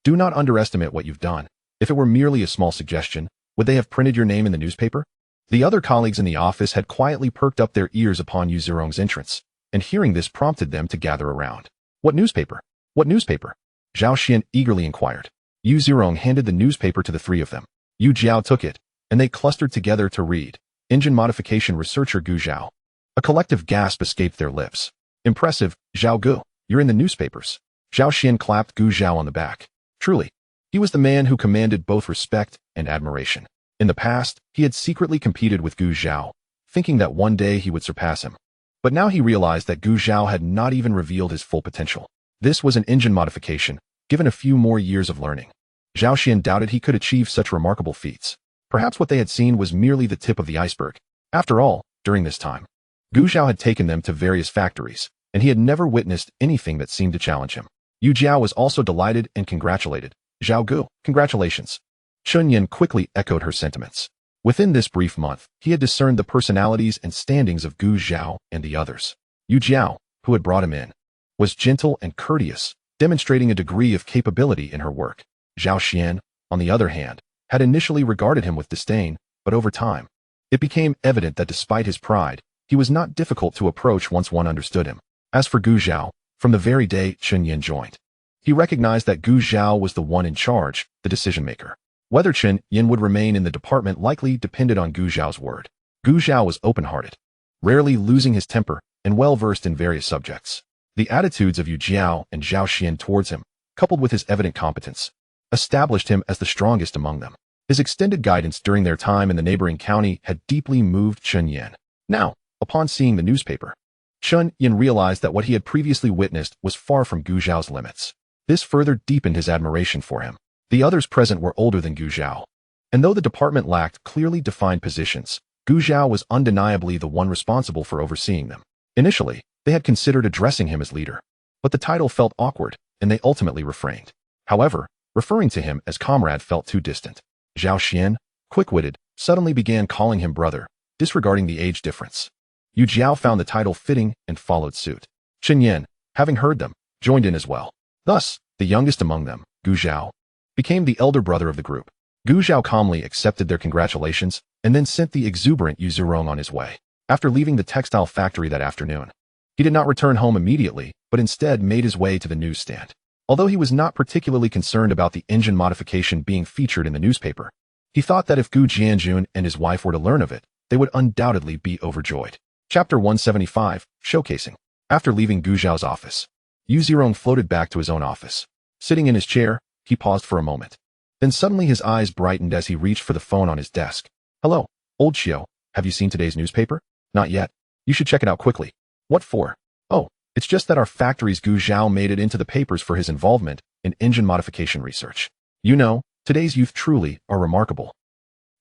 Do not underestimate what you've done. If it were merely a small suggestion, would they have printed your name in the newspaper? The other colleagues in the office had quietly perked up their ears upon Yu Zirong's entrance, and hearing this prompted them to gather around. What newspaper? What newspaper? Zhao Xian eagerly inquired. Yu Zirong handed the newspaper to the three of them. Yu Jiao took it, and they clustered together to read. Engine modification researcher Gu Zhao. A collective gasp escaped their lips. Impressive, Zhao Gu, you're in the newspapers. Zhao Xian clapped Gu Zhao on the back. Truly, he was the man who commanded both respect and admiration. In the past, he had secretly competed with Gu Zhao, thinking that one day he would surpass him. But now he realized that Gu Zhao had not even revealed his full potential. This was an engine modification, given a few more years of learning. Zhao Xian doubted he could achieve such remarkable feats. Perhaps what they had seen was merely the tip of the iceberg. After all, during this time, Gu Zhao had taken them to various factories, and he had never witnessed anything that seemed to challenge him. Yu Jiao was also delighted and congratulated. Zhao Gu, congratulations. Chun Yin quickly echoed her sentiments. Within this brief month, he had discerned the personalities and standings of Gu Zhao and the others. Yu Jiao, who had brought him in, was gentle and courteous, demonstrating a degree of capability in her work. Zhao Xian, on the other hand, had initially regarded him with disdain, but over time, it became evident that despite his pride, he was not difficult to approach once one understood him. As for Gu Zhao, from the very day Chun Yin joined, he recognized that Gu Zhao was the one in charge, the decision-maker. Whether Chun Yin would remain in the department likely depended on Gu Zhao's word. Gu Zhao was open-hearted, rarely losing his temper, and well-versed in various subjects. The attitudes of Yu Jiao and Zhao Xian towards him, coupled with his evident competence, established him as the strongest among them. His extended guidance during their time in the neighboring county had deeply moved Chun Yin. Now, upon seeing the newspaper, Chun Yin realized that what he had previously witnessed was far from Gu Zhao's limits. This further deepened his admiration for him. The others present were older than Gu Zhao, and though the department lacked clearly defined positions, Gu Zhao was undeniably the one responsible for overseeing them. Initially, they had considered addressing him as leader, but the title felt awkward, and they ultimately refrained. However, referring to him as comrade felt too distant. Zhao Xian, quick-witted, suddenly began calling him brother, disregarding the age difference. Yu Jiao found the title fitting and followed suit. Chen Yan, having heard them, joined in as well. Thus, the youngest among them, Gu Zhao, became the elder brother of the group. Gu Zhao calmly accepted their congratulations and then sent the exuberant Yu Zirong on his way. After leaving the textile factory that afternoon, he did not return home immediately, but instead made his way to the newsstand. Although he was not particularly concerned about the engine modification being featured in the newspaper, he thought that if Gu Jianjun and his wife were to learn of it, they would undoubtedly be overjoyed. Chapter 175, Showcasing. After leaving Gu Zhao's office, Yu Zirong floated back to his own office. Sitting in his chair, he paused for a moment. Then suddenly his eyes brightened as he reached for the phone on his desk. Hello, old Xiao, have you seen today's newspaper? Not yet. You should check it out quickly. What for? Oh, it's just that our factory's Gu Zhao made it into the papers for his involvement in engine modification research. You know, today's youth truly are remarkable.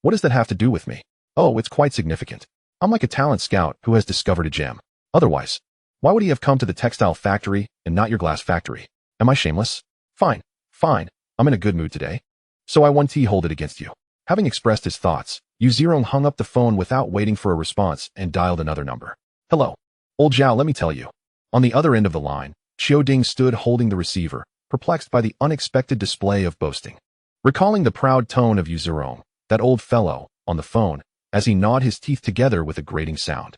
What does that have to do with me? Oh, it's quite significant. I'm like a talent scout who has discovered a gem. Otherwise, why would he have come to the textile factory and not your glass factory? Am I shameless? Fine, fine, I'm in a good mood today. So I won't hold it against you. Having expressed his thoughts, Yu Zirong hung up the phone without waiting for a response and dialed another number. Hello. Old Zhao, let me tell you. On the other end of the line, Xiao Ding stood holding the receiver, perplexed by the unexpected display of boasting. Recalling the proud tone of Yu Zirong, that old fellow, on the phone, as he gnawed his teeth together with a grating sound.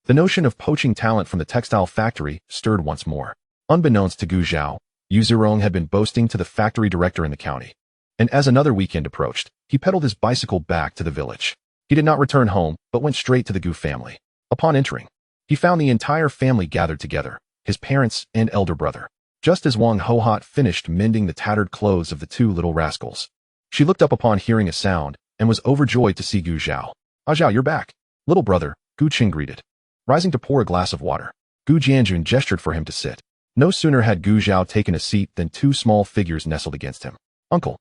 The notion of poaching talent from the textile factory stirred once more. Unbeknownst to Gu Zhao, Yu Zirong had been boasting to the factory director in the county. And as another weekend approached, he pedaled his bicycle back to the village. He did not return home, but went straight to the Gu family. Upon entering, he found the entire family gathered together, his parents and elder brother. Just as Wang Hohot finished mending the tattered clothes of the two little rascals, she looked up upon hearing a sound and was overjoyed to see Gu Zhao. Ah Zhao, you're back. Little brother, Gu Qing greeted. Rising to pour a glass of water, Gu Jianjun gestured for him to sit. No sooner had Gu Zhao taken a seat than two small figures nestled against him. Uncle.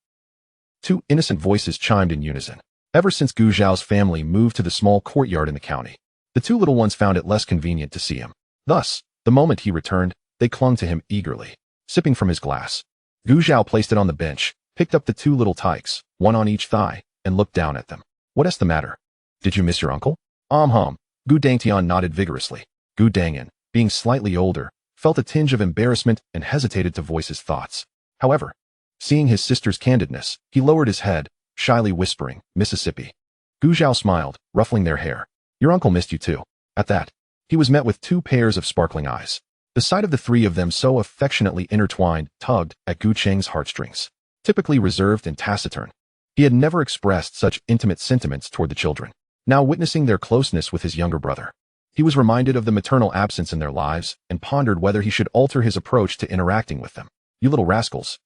Two innocent voices chimed in unison. Ever since Gu Zhao's family moved to the small courtyard in the county, the two little ones found it less convenient to see him. Thus, the moment he returned, they clung to him eagerly. Sipping from his glass, Gu Zhao placed it on the bench, picked up the two little tykes, one on each thigh, and looked down at them. What's the matter? Did you miss your uncle? Gu Dangtian nodded vigorously. Gu Dangan, being slightly older, felt a tinge of embarrassment and hesitated to voice his thoughts. However, seeing his sister's candidness, he lowered his head, shyly whispering, Mississippi. Gu Zhao smiled, ruffling their hair. Your uncle missed you too. At that, he was met with two pairs of sparkling eyes. The sight of the three of them so affectionately intertwined tugged at Gu Cheng's heartstrings. Typically reserved and taciturn, he had never expressed such intimate sentiments toward the children. Now witnessing their closeness with his younger brother, he was reminded of the maternal absence in their lives and pondered whether he should alter his approach to interacting with them. You little rascals.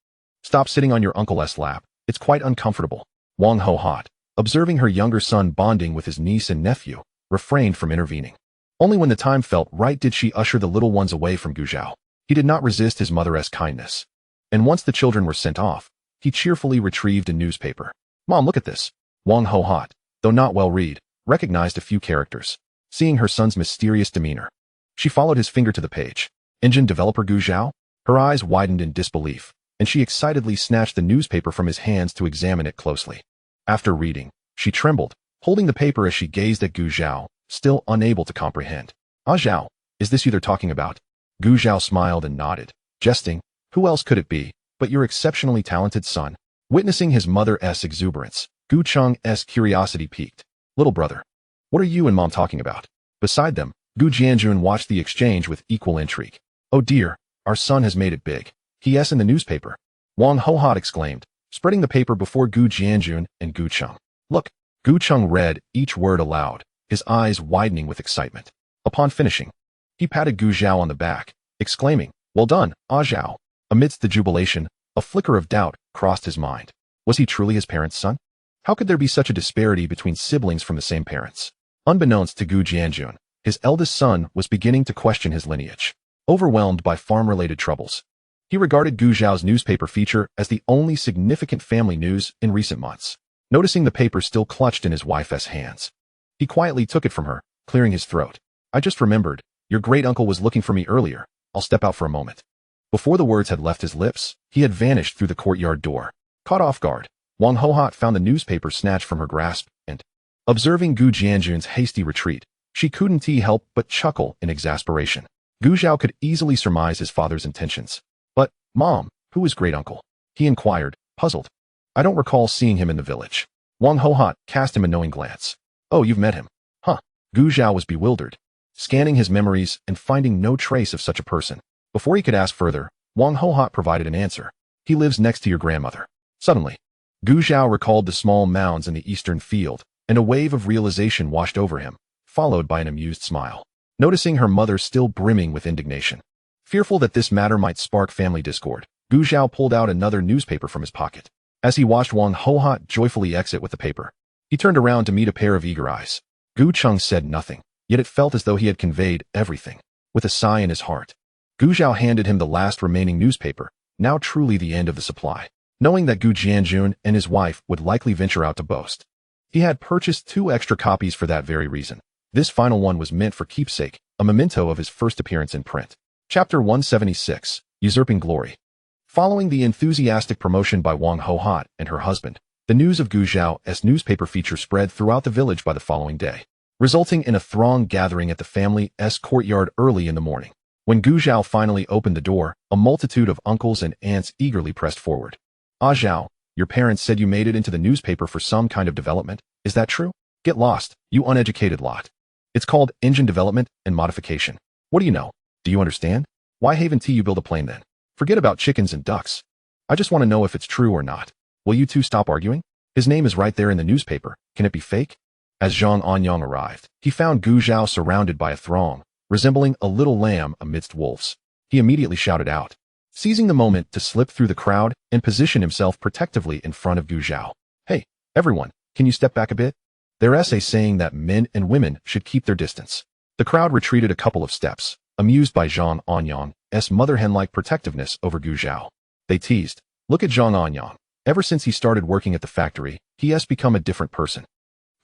Stop sitting on your uncle's lap. It's quite uncomfortable. Wang Hohot, observing her younger son bonding with his niece and nephew, refrained from intervening. Only when the time felt right did she usher the little ones away from Gu Zhao. He did not resist his mother's kindness. And once the children were sent off, he cheerfully retrieved a newspaper. Mom, look at this. Wang Hohot, though not well read, recognized a few characters. Seeing her son's mysterious demeanor, she followed his finger to the page. Engine developer Gu Zhao? Her eyes widened in disbelief, and she excitedly snatched the newspaper from his hands to examine it closely. After reading, she trembled, holding the paper as she gazed at Gu Zhao, still unable to comprehend. Ah Zhao, is this you they're talking about? Gu Zhao smiled and nodded, jesting. Who else could it be but your exceptionally talented son? Witnessing his mother's exuberance, Gu Cheng's curiosity piqued. Little brother, what are you and Mom talking about? Beside them, Gu Jianjun watched the exchange with equal intrigue. Oh dear, our son has made it big. He.s in the newspaper. Wang Hohot exclaimed, spreading the paper before Gu Jianjun and Gu Cheng. Look, Gu Cheng read each word aloud, his eyes widening with excitement. Upon finishing, he patted Gu Zhao on the back, exclaiming, well done, Ah Zhao. Amidst the jubilation, a flicker of doubt crossed his mind. Was he truly his parents' son? How could there be such a disparity between siblings from the same parents? Unbeknownst to Gu Jianjun, his eldest son was beginning to question his lineage. Overwhelmed by farm-related troubles, he regarded Gu Zhao's newspaper feature as the only significant family news in recent months. Noticing the paper still clutched in his wife's hands, he quietly took it from her, clearing his throat. I just remembered, your great-uncle was looking for me earlier. I'll step out for a moment. Before the words had left his lips, he had vanished through the courtyard door. Caught off guard, Wang Hohot found the newspaper snatched from her grasp and, observing Gu Jianjun's hasty retreat, she couldn't help but chuckle in exasperation. Gu Zhao could easily surmise his father's intentions. But, Mom, who is great-uncle? He inquired, puzzled. I don't recall seeing him in the village. Wang Hohot cast him a knowing glance. Oh, you've met him. Huh. Gu Zhao was bewildered, scanning his memories and finding no trace of such a person. Before he could ask further, Wang Hohot provided an answer. He lives next to your grandmother. Suddenly, Gu Zhao recalled the small mounds in the eastern field, and a wave of realization washed over him, followed by an amused smile. Noticing her mother still brimming with indignation. Fearful that this matter might spark family discord, Gu Zhao pulled out another newspaper from his pocket. As he watched Wang Hohot joyfully exit with the paper, he turned around to meet a pair of eager eyes. Gu Cheng said nothing, yet it felt as though he had conveyed everything. With a sigh in his heart, Gu Zhao handed him the last remaining newspaper, now truly the end of the supply. Knowing that Gu Jianjun and his wife would likely venture out to boast, he had purchased 2 extra copies for that very reason. This final one was meant for keepsake, a memento of his first appearance in print. Chapter 176, Usurping Glory. Following the enthusiastic promotion by Wang Hohot and her husband, the news of Gu Zhao's newspaper feature spread throughout the village by the following day, resulting in a throng gathering at the family's courtyard early in the morning. When Gu Zhao finally opened the door, a multitude of uncles and aunts eagerly pressed forward. Ah Zhao, your parents said you made it into the newspaper for some kind of development. Is that true? Get lost, you uneducated lot. It's called engine development and modification. What do you know? Do you understand? Why haven't you built a plane then? Forget about chickens and ducks. I just want to know if it's true or not. Will you two stop arguing? His name is right there in the newspaper. Can it be fake? As Zhang Anyang arrived, he found Gu Zhao surrounded by a throng, resembling a little lamb amidst wolves. He immediately shouted out, seizing the moment to slip through the crowd and position himself protectively in front of Gu Zhao. Hey, everyone, can you step back a bit? Their essay saying that men and women should keep their distance. The crowd retreated a couple of steps, amused by Zhang Anyang's mother hen-like protectiveness over Gu Zhao. They teased, look at Zhang Anyang. Ever since he started working at the factory, he has become a different person.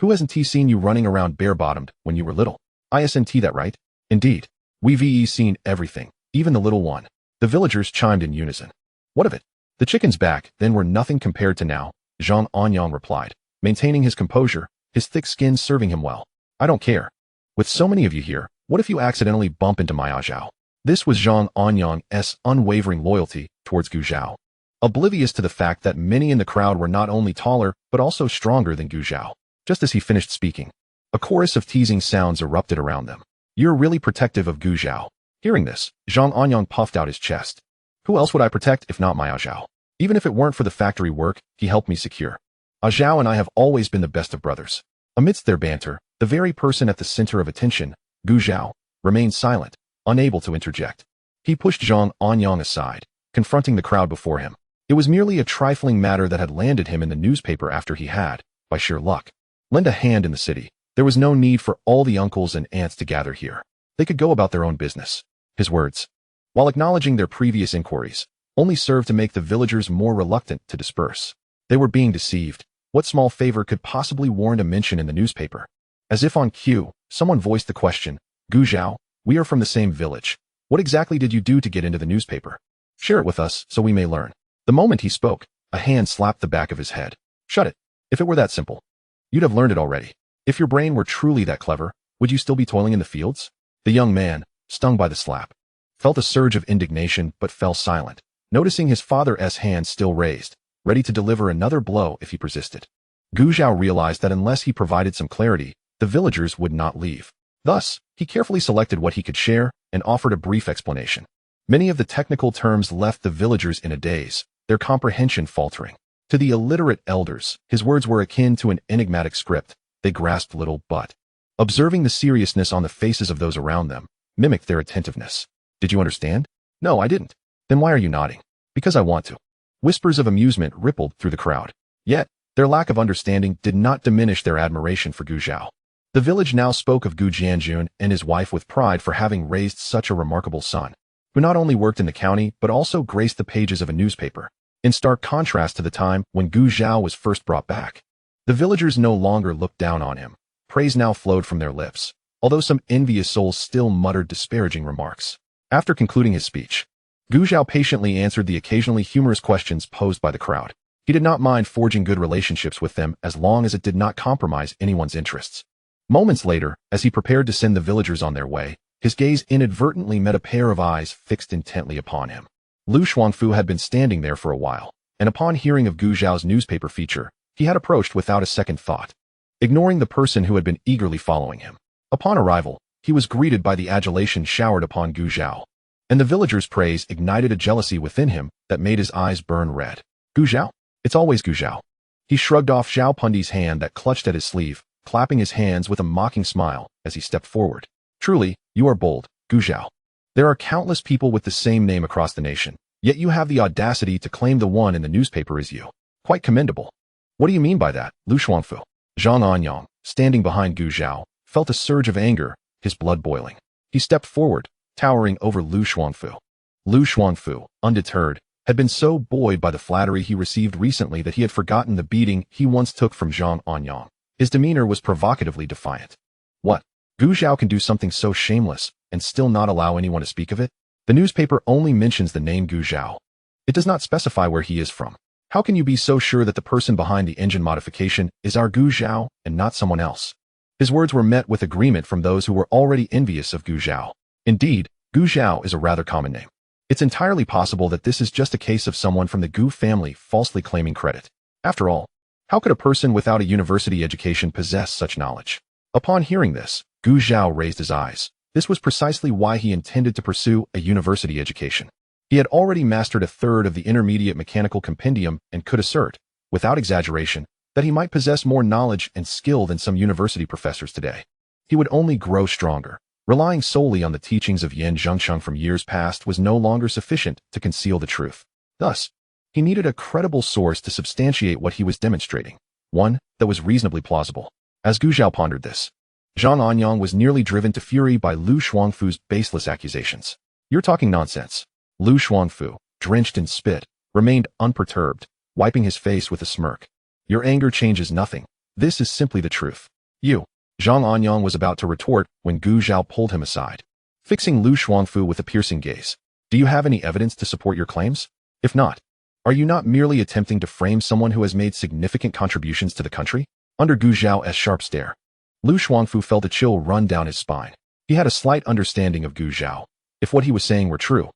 Who hasn't seen you running around bare-bottomed when you were little? Isn't that right? Indeed. We've seen everything, even the little one. The villagers chimed in unison. What of it? The chickens back then were nothing compared to now, Zhang Anyang replied, maintaining his composure, his thick skin serving him well. I don't care. With so many of you here, what if you accidentally bump into my Zhao? This was Zhang Anyang's unwavering loyalty towards Gu Zhao, oblivious to the fact that many in the crowd were not only taller but also stronger than Gu Zhao. Just as he finished speaking, a chorus of teasing sounds erupted around them. You're really protective of Gu Zhao. Hearing this, Zhang Anyang puffed out his chest. Who else would I protect if not my Zhao? Even if it weren't for the factory work he helped me secure. Zhao and I have always been the best of brothers. Amidst their banter, the very person at the center of attention, Gu Zhao, remained silent, unable to interject. He pushed Zhang Anyang aside, confronting the crowd before him. It was merely a trifling matter that had landed him in the newspaper after he had, by sheer luck, lent a hand in the city. There was no need for all the uncles and aunts to gather here. They could go about their own business. His words, while acknowledging their previous inquiries, only served to make the villagers more reluctant to disperse. They were being deceived. What small favor could possibly warrant a mention in the newspaper? As if on cue, someone voiced the question, Gu Zhao, we are from the same village. What exactly did you do to get into the newspaper? Share it with us so we may learn. The moment he spoke, a hand slapped the back of his head. Shut it. If it were that simple, you'd have learned it already. If your brain were truly that clever, would you still be toiling in the fields? The young man, stung by the slap, felt a surge of indignation but fell silent, noticing his father's hand still raised, ready to deliver another blow if he persisted. Gu Zhao realized that unless he provided some clarity, the villagers would not leave. Thus, he carefully selected what he could share and offered a brief explanation. Many of the technical terms left the villagers in a daze, their comprehension faltering. To the illiterate elders, his words were akin to an enigmatic script. They grasped little, but, observing the seriousness on the faces of those around them, mimicked their attentiveness. Did you understand? No, I didn't. Then why are you nodding? Because I want to. Whispers of amusement rippled through the crowd. Yet, their lack of understanding did not diminish their admiration for Gu Zhao. The village now spoke of Gu Jianjun and his wife with pride for having raised such a remarkable son, who not only worked in the county but also graced the pages of a newspaper. In stark contrast to the time when Gu Zhao was first brought back, the villagers no longer looked down on him. Praise now flowed from their lips, although some envious souls still muttered disparaging remarks. After concluding his speech, Gu Zhao patiently answered the occasionally humorous questions posed by the crowd. He did not mind forging good relationships with them as long as it did not compromise anyone's interests. Moments later, as he prepared to send the villagers on their way, his gaze inadvertently met a pair of eyes fixed intently upon him. Lu Xuanfu had been standing there for a while, and upon hearing of Gu Zhao's newspaper feature, he had approached without a second thought, ignoring the person who had been eagerly following him. Upon arrival, he was greeted by the adulation showered upon Gu Zhao, and the villagers' praise ignited a jealousy within him that made his eyes burn red. Gu Zhao? It's always Gu Zhao. He shrugged off Zhao Pundi's hand that clutched at his sleeve, clapping his hands with a mocking smile as he stepped forward. Truly, you are bold, Gu Zhao. There are countless people with the same name across the nation, yet you have the audacity to claim the one in the newspaper is you. Quite commendable. What do you mean by that, Lu Xuanfu? Zhang Anyang, standing behind Gu Zhao, felt a surge of anger, his blood boiling. He stepped forward, towering over Lu Xuanfu. Lu Xuanfu, undeterred, had been so buoyed by the flattery he received recently that he had forgotten the beating he once took from Zhang Anyang. His demeanor was provocatively defiant. What? Gu Zhao can do something so shameless and still not allow anyone to speak of it? The newspaper only mentions the name Gu Zhao. It does not specify where he is from. How can you be so sure that the person behind the engine modification is our Gu Zhao and not someone else? His words were met with agreement from those who were already envious of Gu Zhao. Indeed, Gu Zhao is a rather common name. It's entirely possible that this is just a case of someone from the Gu family falsely claiming credit. After all, how could a person without a university education possess such knowledge? Upon hearing this, Gu Zhao raised his eyes. This was precisely why he intended to pursue a university education. He had already mastered a third of the intermediate mechanical compendium and could assert, without exaggeration, that he might possess more knowledge and skill than some university professors today. He would only grow stronger. Relying solely on the teachings of Yan Zhengcheng from years past was no longer sufficient to conceal the truth. Thus, he needed a credible source to substantiate what he was demonstrating, one that was reasonably plausible. As Gu Zhao pondered this, Zhang Anyang was nearly driven to fury by Lu Xuanfu's baseless accusations. You're talking nonsense. Lu Xuanfu, drenched in spit, remained unperturbed, wiping his face with a smirk. Your anger changes nothing. This is simply the truth. You. Zhang Anyang was about to retort when Gu Zhao pulled him aside, fixing Lu Xuanfu with a piercing gaze. Do you have any evidence to support your claims? If not, are you not merely attempting to frame someone who has made significant contributions to the country? Under Gu Zhao's sharp stare, Lu Xuanfu felt a chill run down his spine. He had a slight understanding of Gu Zhao. If what he was saying were true,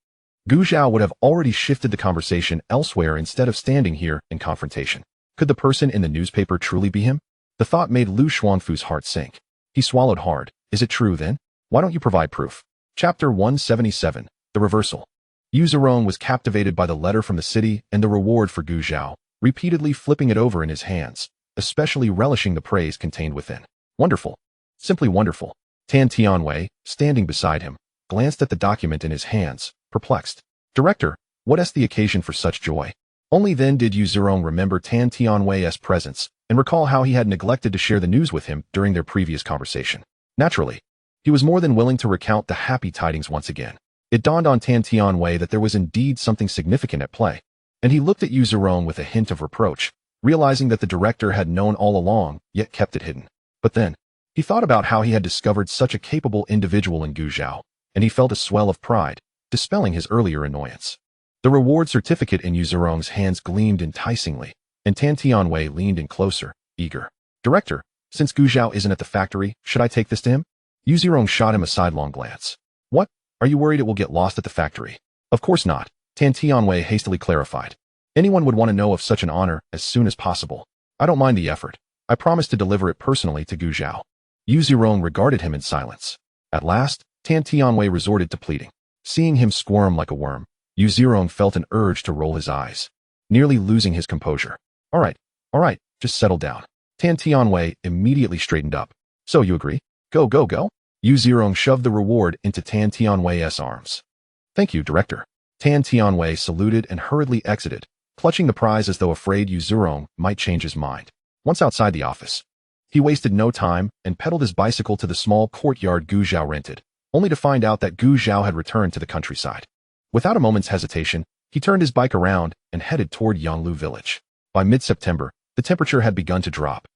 Gu Zhao would have already shifted the conversation elsewhere instead of standing here in confrontation. Could the person in the newspaper truly be him? The thought made Lu Xuanfu's heart sink. He swallowed hard. Is it true then? Why don't you provide proof? Chapter 177, The Reversal. Yu Zirong was captivated by the letter from the city and the reward for Gu Zhao, repeatedly flipping it over in his hands, especially relishing the praise contained within. Wonderful. Simply wonderful. Tan Tianwei, standing beside him, glanced at the document in his hands, perplexed. Director, what is the occasion for such joy? Only then did Yu Zirong remember Tan Tianwei's presence and recall how he had neglected to share the news with him during their previous conversation. Naturally, he was more than willing to recount the happy tidings once again. It dawned on Tan Tianwei that there was indeed something significant at play, and he looked at Yu Zirong with a hint of reproach, realizing that the director had known all along, yet kept it hidden. But then, he thought about how he had discovered such a capable individual in Gu Zhao, and he felt a swell of pride, dispelling his earlier annoyance. The reward certificate in Yu Zirong's hands gleamed enticingly, and Tan Tianwei leaned in closer, eager. Director, since Gu Zhao isn't at the factory, should I take this to him? Yu Zirong shot him a sidelong glance. What? Are you worried it will get lost at the factory? Of course not, Tan Tianwei hastily clarified. Anyone would want to know of such an honor as soon as possible. I don't mind the effort. I promise to deliver it personally to Gu Zhao. Yu Zirong regarded him in silence. At last, Tan Tianwei resorted to pleading. Seeing him squirm like a worm, Yu Zirong felt an urge to roll his eyes, nearly losing his composure. All right, just settle down. Tan Tianwei immediately straightened up. So you agree? Go, go, go. Yu Zirong shoved the reward into Tan Tianwei's arms. Thank you, Director. Tan Tianwei saluted and hurriedly exited, clutching the prize as though afraid Yu Zirong might change his mind. Once outside the office, he wasted no time and pedaled his bicycle to the small courtyard Gu Zhao rented, only to find out that Gu Zhao had returned to the countryside. Without a moment's hesitation, he turned his bike around and headed toward Yanglu village. By mid-September, the temperature had begun to drop,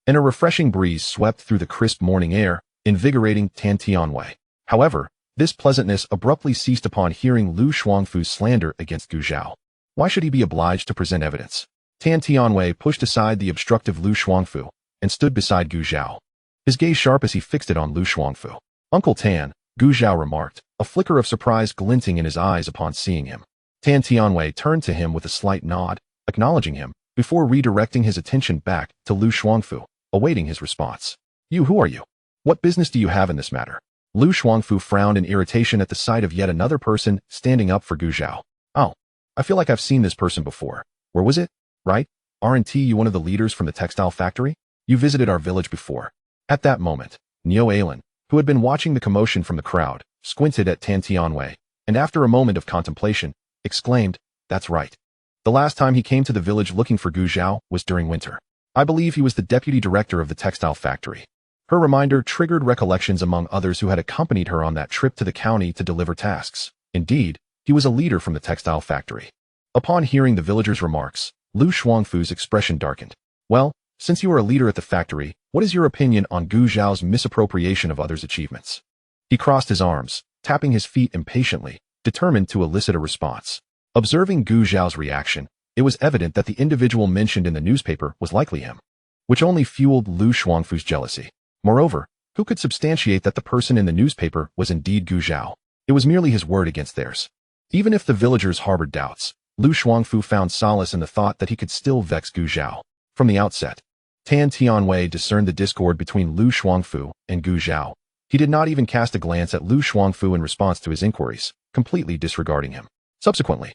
and a refreshing breeze swept through the crisp morning air, invigorating Tan Tianwei. However, This pleasantness abruptly ceased upon hearing Lu Shuangfu's slander against Gu Zhao. Why should he be obliged to present evidence? Tan Tianwei pushed aside the obstructive Lu Shuangfu and stood beside Gu Zhao, his gaze sharp as he fixed it on Lu Shuangfu. Uncle Tan, Gu Zhao remarked, a flicker of surprise glinting in his eyes upon seeing him. Tan Tianwei turned to him with a slight nod, acknowledging him, before redirecting his attention back to Lu Shuangfu, awaiting his response. Who are you? What business do you have in this matter? Lu Shuangfu frowned in irritation at the sight of yet another person standing up for Gu Zhao. Oh, I feel like I've seen this person before. Where was it? Right? Aren't you one of the leaders from the textile factory? You visited our village before. At that moment, Niu Ailan, who had been watching the commotion from the crowd, squinted at Tan Tianwei, and after a moment of contemplation, exclaimed, that's right. The last time he came to the village looking for Gu Zhao was during winter. I believe he was the deputy director of the textile factory. Her reminder triggered recollections among others who had accompanied her on that trip to the county to deliver tasks. Indeed, he was a leader from the textile factory. Upon hearing the villager's remarks, Lu Shuangfu's expression darkened. Well, since you are a leader at the factory, what is your opinion on Gu Zhao's misappropriation of others' achievements? He crossed his arms, tapping his feet impatiently, determined to elicit a response. Observing Gu Zhao's reaction, it was evident that the individual mentioned in the newspaper was likely him, which only fueled Lu Shuangfu's jealousy. Moreover, who could substantiate that the person in the newspaper was indeed Gu Zhao? It was merely his word against theirs. Even if the villagers harbored doubts, Lu Shuangfu found solace in the thought that he could still vex Gu Zhao. From the outset, Tan Tianwei discerned the discord between Lu Shuangfu and Gu Zhao. He did not even cast a glance at Lu Shuangfu in response to his inquiries, completely disregarding him. Subsequently,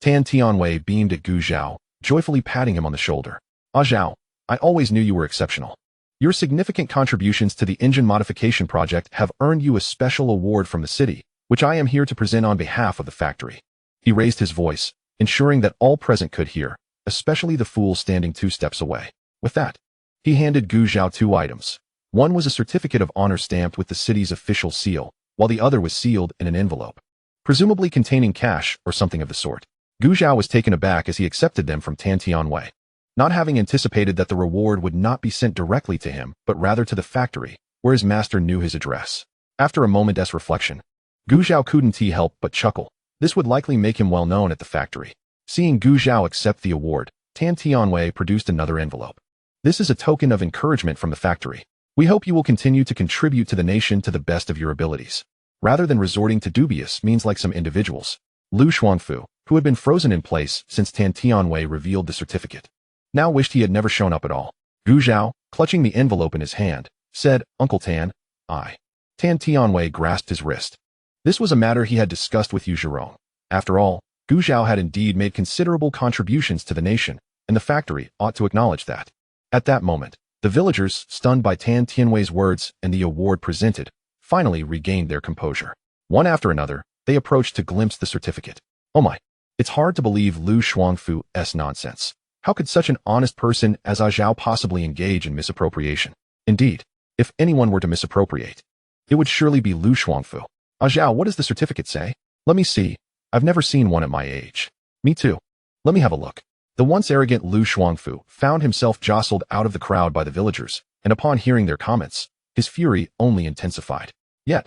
Tan Tianwei beamed at Gu Zhao, joyfully patting him on the shoulder. Ah Zhao, I always knew you were exceptional. Your significant contributions to the engine modification project have earned you a special award from the city, which I am here to present on behalf of the factory. He raised his voice, ensuring that all present could hear, especially the fool standing 2 steps away. With that, he handed Gu Zhao 2 items. One was a certificate of honor stamped with the city's official seal, while the other was sealed in an envelope, presumably containing cash or something of the sort. Gu Zhao was taken aback as he accepted them from Tan Tianwei, not having anticipated that the reward would not be sent directly to him, but rather to the factory, where his master knew his address. After a moment's reflection, Gu Zhao couldn't help but chuckle. This would likely make him well known at the factory. Seeing Gu Zhao accept the award, Tan Tianwei produced another envelope. This is a token of encouragement from the factory. We hope you will continue to contribute to the nation to the best of your abilities, rather than resorting to dubious means like some individuals. Lu Shuangfu, who had been frozen in place since Tan Tianwei revealed the certificate, now wished he had never shown up at all. Gu Zhao, clutching the envelope in his hand, said, Uncle Tan, Tan Tianwei grasped his wrist. This was a matter he had discussed with Yu Zhirong. After all, Gu Zhao had indeed made considerable contributions to the nation, and the factory ought to acknowledge that. At that moment, the villagers, stunned by Tan Tianwei's words and the award presented, finally regained their composure. One after another, they approached to glimpse the certificate. Oh my! It's hard to believe Lu Shuangfu's nonsense. How could such an honest person as Ah Zhao possibly engage in misappropriation? Indeed, if anyone were to misappropriate, it would surely be Lu Shuangfu. Ah Zhao, what does the certificate say? Let me see. I've never seen one at my age. Me too. Let me have a look. The once arrogant Lu Shuangfu found himself jostled out of the crowd by the villagers, and upon hearing their comments, his fury only intensified. Yet,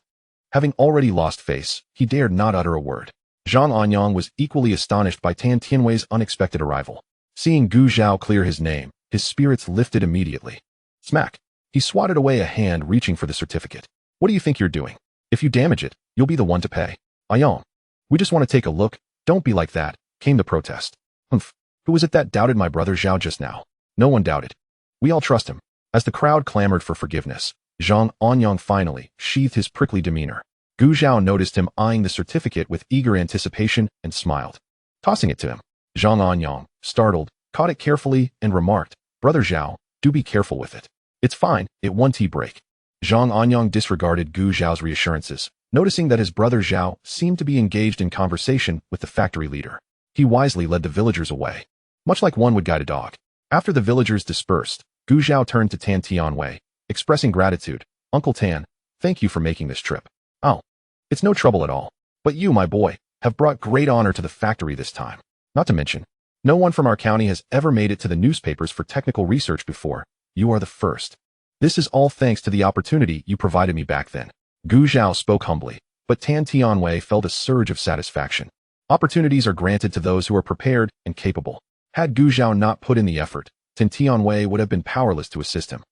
having already lost face, he dared not utter a word. Zhang Anyang was equally astonished by Tan Tianwei's unexpected arrival. Seeing Gu Zhao clear his name, his spirits lifted immediately. Smack! He swatted away a hand reaching for the certificate. What do you think you're doing? If you damage it, you'll be the one to pay. Ayong. We just want to take a look. Don't be like that, came the protest. Humph. Who was it that doubted my brother Zhao just now? No one doubted. We all trust him. As the crowd clamored for forgiveness, Zhang Anyang finally sheathed his prickly demeanor. Gu Zhao noticed him eyeing the certificate with eager anticipation and smiled. Tossing it to him, Zhang Anyang, startled, caught it carefully and remarked, Brother Zhao, do be careful with it. It's fine, it won't break. Zhang Anyang disregarded Gu Zhao's reassurances, noticing that his brother Zhao seemed to be engaged in conversation with the factory leader. He wisely led the villagers away, much like one would guide a dog. After the villagers dispersed, Gu Zhao turned to Tan Tianwei, expressing gratitude. Uncle Tan, thank you for making this trip. Oh, it's no trouble at all. But you, my boy, have brought great honor to the factory this time. Not to mention, no one from our county has ever made it to the newspapers for technical research before. You are the first. This is all thanks to the opportunity you provided me back then. Gu Zhao spoke humbly, but Tan Tianwei felt a surge of satisfaction. Opportunities are granted to those who are prepared and capable. Had Gu Zhao not put in the effort, Tan Tianwei would have been powerless to assist him.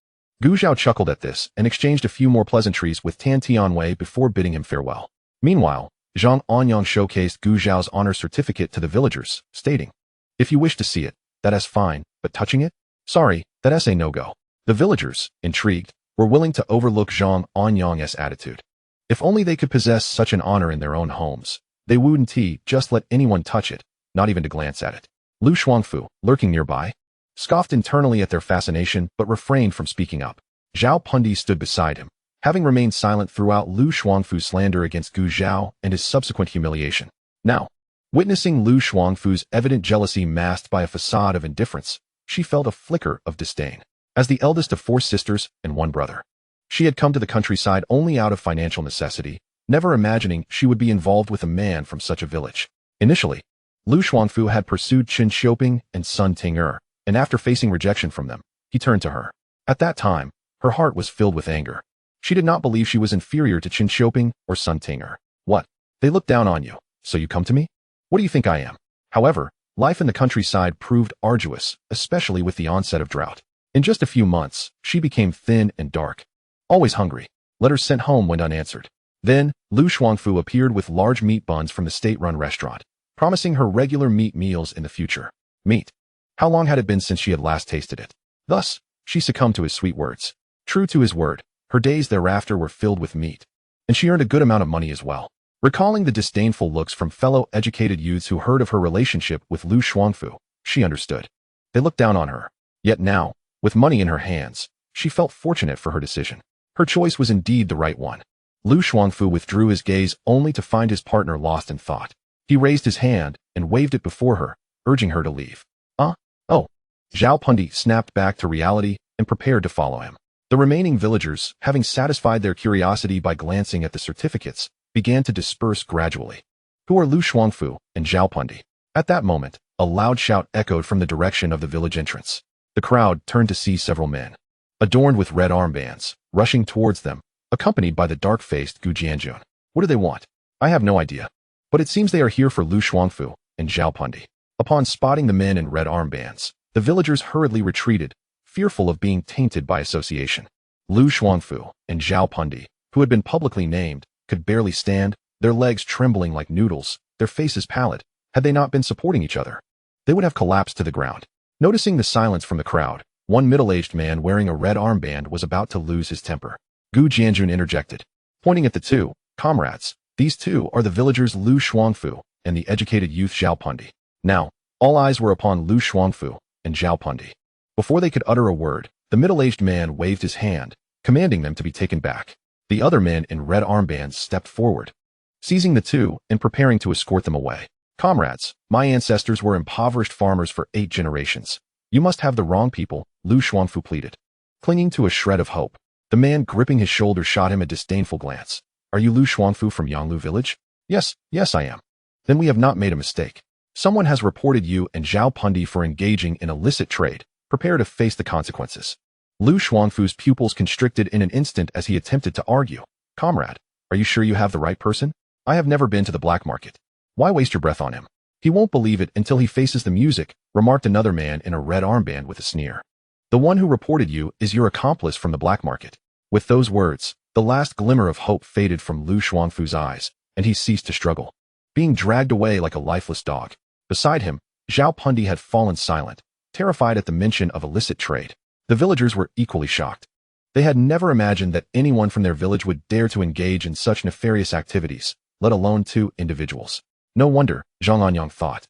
Gu Zhao chuckled at this and exchanged a few more pleasantries with Tan Tianwei before bidding him farewell. Meanwhile, Zhang Anyang showcased Gu Zhao's honor certificate to the villagers, stating, "If you wish to see it, that's fine, but touching it? Sorry, that's a no-go." The villagers, intrigued, were willing to overlook Zhang Anyang's attitude. If only they could possess such an honor in their own homes, they wouldn't just let anyone touch it, not even to glance at it. Lu Shuangfu, lurking nearby, scoffed internally at their fascination but refrained from speaking up. Zhao Pundi stood beside him, having remained silent throughout Lu Shuangfu's slander against Gu Zhao and his subsequent humiliation. Now, witnessing Lu Shuangfu's evident jealousy masked by a facade of indifference, she felt a flicker of disdain. As the eldest of 4 sisters and 1 brother, she had come to the countryside only out of financial necessity, never imagining she would be involved with a man from such a village. Initially, Lu Shuangfu had pursued Qin Xiuping and Sun Ting'er, and after facing rejection from them, he turned to her. At that time, her heart was filled with anger. She did not believe she was inferior to Qin Xiuping or Sun Ting'er. What? They look down on you, so you come to me? What do you think I am? However, life in the countryside proved arduous, especially with the onset of drought. In just a few months, she became thin and dark. Always hungry. Letters sent home went unanswered. Then, Lu Shuangfu appeared with large meat buns from the state-run restaurant, promising her regular meat meals in the future. Meat. How long had it been since she had last tasted it? Thus, she succumbed to his sweet words. True to his word, her days thereafter were filled with meat. And she earned a good amount of money as well. Recalling the disdainful looks from fellow educated youths who heard of her relationship with Lu Shuangfu, she understood. They looked down on her. Yet now, with money in her hands, she felt fortunate for her decision. Her choice was indeed the right one. Lu Shuangfu withdrew his gaze only to find his partner lost in thought. He raised his hand and waved it before her, urging her to leave. Oh. Zhao Pundi snapped back to reality and prepared to follow him. The remaining villagers, having satisfied their curiosity by glancing at the certificates, began to disperse gradually. Who are Lu Shuangfu and Zhao Pundi? At that moment, a loud shout echoed from the direction of the village entrance. The crowd turned to see several men, adorned with red armbands, rushing towards them, accompanied by the dark-faced Gu Jianjun. What do they want? I have no idea. But it seems they are here for Lu Shuangfu and Zhao Pundi. Upon spotting the men in red armbands, the villagers hurriedly retreated, fearful of being tainted by association. Lu Shuangfu and Zhao Pundi, who had been publicly named, could barely stand, their legs trembling like noodles, their faces pallid. Had they not been supporting each other, they would have collapsed to the ground. Noticing the silence from the crowd, one middle-aged man wearing a red armband was about to lose his temper. Gu Jianjun interjected, pointing at the 2 comrades. These 2 are the villagers Lu Shuangfu and the educated youth Zhao Pundi. Now, all eyes were upon Lu Shuangfu and Zhao Pundi. Before they could utter a word, the middle-aged man waved his hand, commanding them to be taken back. The other men in red armbands stepped forward, seizing the 2 and preparing to escort them away. Comrades, my ancestors were impoverished farmers for 8 generations. You must have the wrong people, Lu Shuangfu pleaded. Clinging to a shred of hope, the man gripping his shoulder shot him a disdainful glance. Are you Lu Shuangfu from Yanglu village? Yes, I am. Then we have not made a mistake. Someone has reported you and Zhao Pundi for engaging in illicit trade. Prepare to face the consequences. Lu Shuangfu's pupils constricted in an instant as he attempted to argue. Comrade, are you sure you have the right person? I have never been to the black market. Why waste your breath on him? He won't believe it until he faces the music, remarked another man in a red armband with a sneer. The one who reported you is your accomplice from the black market. With those words, the last glimmer of hope faded from Lu Shuangfu's eyes, and he ceased to struggle, being dragged away like a lifeless dog. Beside him, Zhao Pundi had fallen silent, terrified at the mention of illicit trade. The villagers were equally shocked. They had never imagined that anyone from their village would dare to engage in such nefarious activities, let alone 2 individuals. No wonder, Zhang Anyang thought.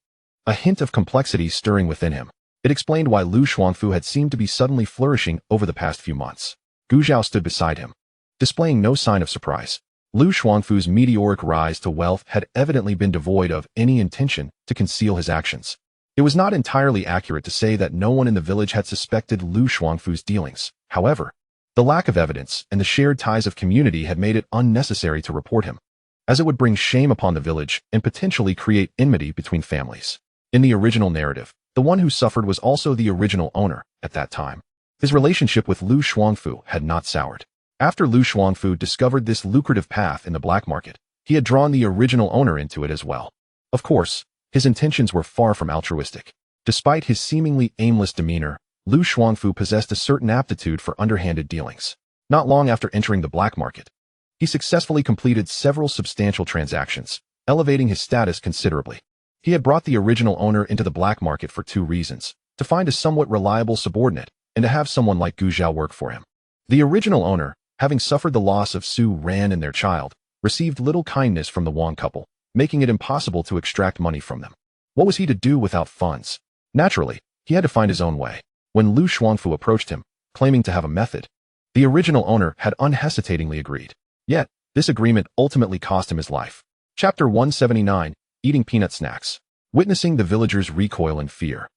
A hint of complexity stirring within him. It explained why Lu Shuangfu had seemed to be suddenly flourishing over the past few months. Gu Zhao stood beside him, displaying no sign of surprise. Lu Shuangfu's meteoric rise to wealth had evidently been devoid of any intention to conceal his actions. It was not entirely accurate to say that no one in the village had suspected Lu Shuangfu's dealings. However, the lack of evidence and the shared ties of community had made it unnecessary to report him, as it would bring shame upon the village and potentially create enmity between families. In the original narrative, the one who suffered was also the original owner at that time. His relationship with Lu Shuangfu had not soured. After Lu Shuangfu discovered this lucrative path in the black market, He had drawn the original owner into it as well. Of course, his intentions were far from altruistic. Despite his seemingly aimless demeanor, Lu Shuangfu possessed a certain aptitude for underhanded dealings. Not long after entering the black market, he successfully completed several substantial transactions, elevating his status considerably. He had brought the original owner into the black market for two reasons: to find a somewhat reliable subordinate and to have someone like Gu Zhao work for him. The original owner, having suffered the loss of Su Ran and their child, received little kindness from the Wang couple, making it impossible to extract money from them. What was he to do without funds? Naturally, he had to find his own way. When Lu Shuangfu approached him, claiming to have a method, the original owner had unhesitatingly agreed. Yet, this agreement ultimately cost him his life. Chapter 179, Eating Peanut Snacks. Witnessing the villagers recoil in fear,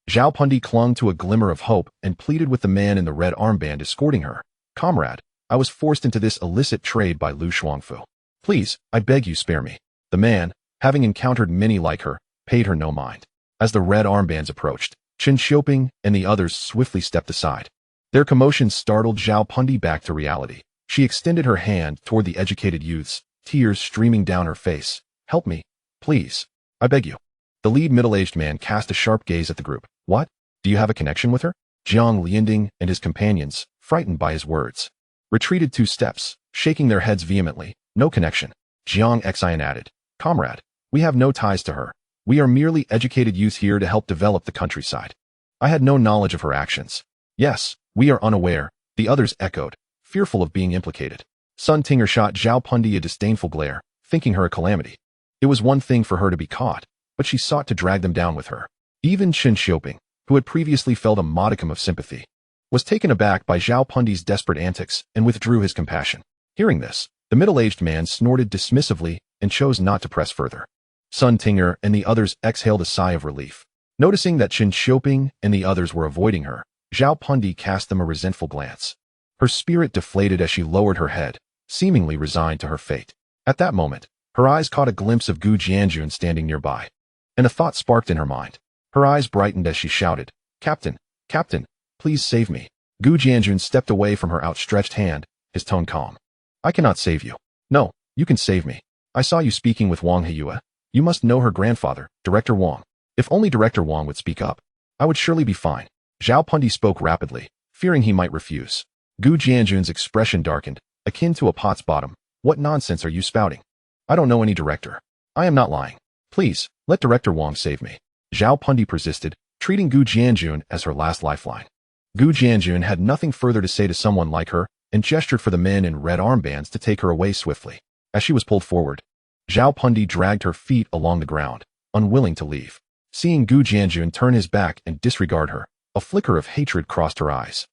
Zhao Pundi clung to a glimmer of hope and pleaded with the man in the red armband escorting her. "Comrade, I was forced into this illicit trade by Lu Shuangfu. Please, I beg you spare me." The man, having encountered many like her, paid her no mind. As the red armbands approached, Chen Xiuping and the others swiftly stepped aside. Their commotion startled Zhao Pundi back to reality. She extended her hand toward the educated youths, tears streaming down her face. "Help me, please. I beg you." The lead middle-aged man cast a sharp gaze at the group. "What? Do you have a connection with her?" Jiang Lianding and his companions, frightened by his words, retreated 2 steps, shaking their heads vehemently. "No connection." Jiang Xian added, "Comrade, we have no ties to her. We are merely educated youth here to help develop the countryside. I had no knowledge of her actions." "Yes, we are unaware," the others echoed, fearful of being implicated. Sun Tinger shot Zhao Pundi a disdainful glare, thinking her a calamity. It was one thing for her to be caught, but she sought to drag them down with her. Even Chen Xiuping, who had previously felt a modicum of sympathy, was taken aback by Zhao Pundi's desperate antics and withdrew his compassion. Hearing this, the middle-aged man snorted dismissively and chose not to press further. Sun Tinger and the others exhaled a sigh of relief. Noticing that Chen Xiuping and the others were avoiding her, Zhao Pundi cast them a resentful glance. Her spirit deflated as she lowered her head, seemingly resigned to her fate. At that moment, her eyes caught a glimpse of Gu Jianjun standing nearby, and a thought sparked in her mind. Her eyes brightened as she shouted, "Captain, Captain, please save me." Gu Jianjun stepped away from her outstretched hand, his tone calm. "I cannot save you." "No, you can save me. I saw you speaking with Wang Heyue. You must know her grandfather, Director Wang. If only Director Wang would speak up, I would surely be fine." Zhao Pundi spoke rapidly, fearing he might refuse. Gu Jianjun's expression darkened, akin to a pot's bottom. "What nonsense are you spouting? I don't know any director. I am not lying. Please, let Director Wang save me." Zhao Pundi persisted, treating Gu Jianjun as her last lifeline. Gu Jianjun had nothing further to say to someone like her and gestured for the men in red armbands to take her away swiftly. As she was pulled forward, Zhao Pundi dragged her feet along the ground, unwilling to leave. Seeing Gu Jianjun turn his back and disregard her, a flicker of hatred crossed her eyes,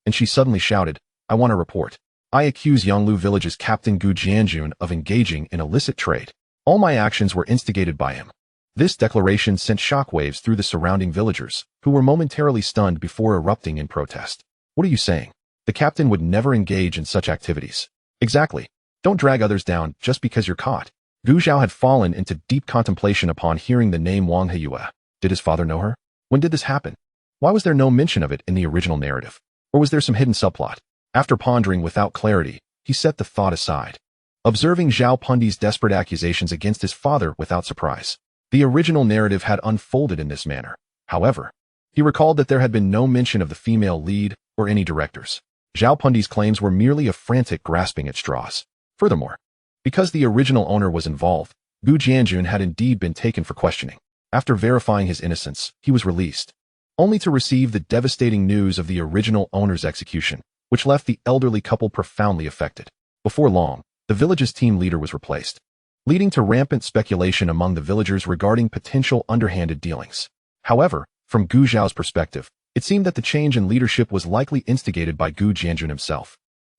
and she suddenly shouted, "I want a report. I accuse Yonglu Village's Captain Gu Jianjun of engaging in illicit trade. All my actions were instigated by him." This declaration sent shockwaves through the surrounding villagers, who were momentarily stunned before erupting in protest. "What are you saying? The captain would never engage in such activities." "Exactly. Don't drag others down just because you're caught." Gu Zhao had fallen into deep contemplation upon hearing the name Wang Heyue. Did his father know her? When did this happen? Why was there no mention of it in the original narrative? Or was there some hidden subplot? After pondering without clarity, he set the thought aside, observing Zhao Pundi's desperate accusations against his father without surprise. The original narrative had unfolded in this manner. However, he recalled that there had been no mention of the female lead or any directors. Zhao Pundi's claims were merely a frantic grasping at straws. Furthermore, because the original owner was involved, Gu Jianjun had indeed been taken for questioning. After verifying his innocence, he was released, only to receive the devastating news of the original owner's execution, which left the elderly couple profoundly affected. Before long, the village's team leader was replaced, leading to rampant speculation among the villagers regarding potential underhanded dealings. However, from Gu Zhao's perspective, it seemed that the change in leadership was likely instigated by Gu Jianjun himself,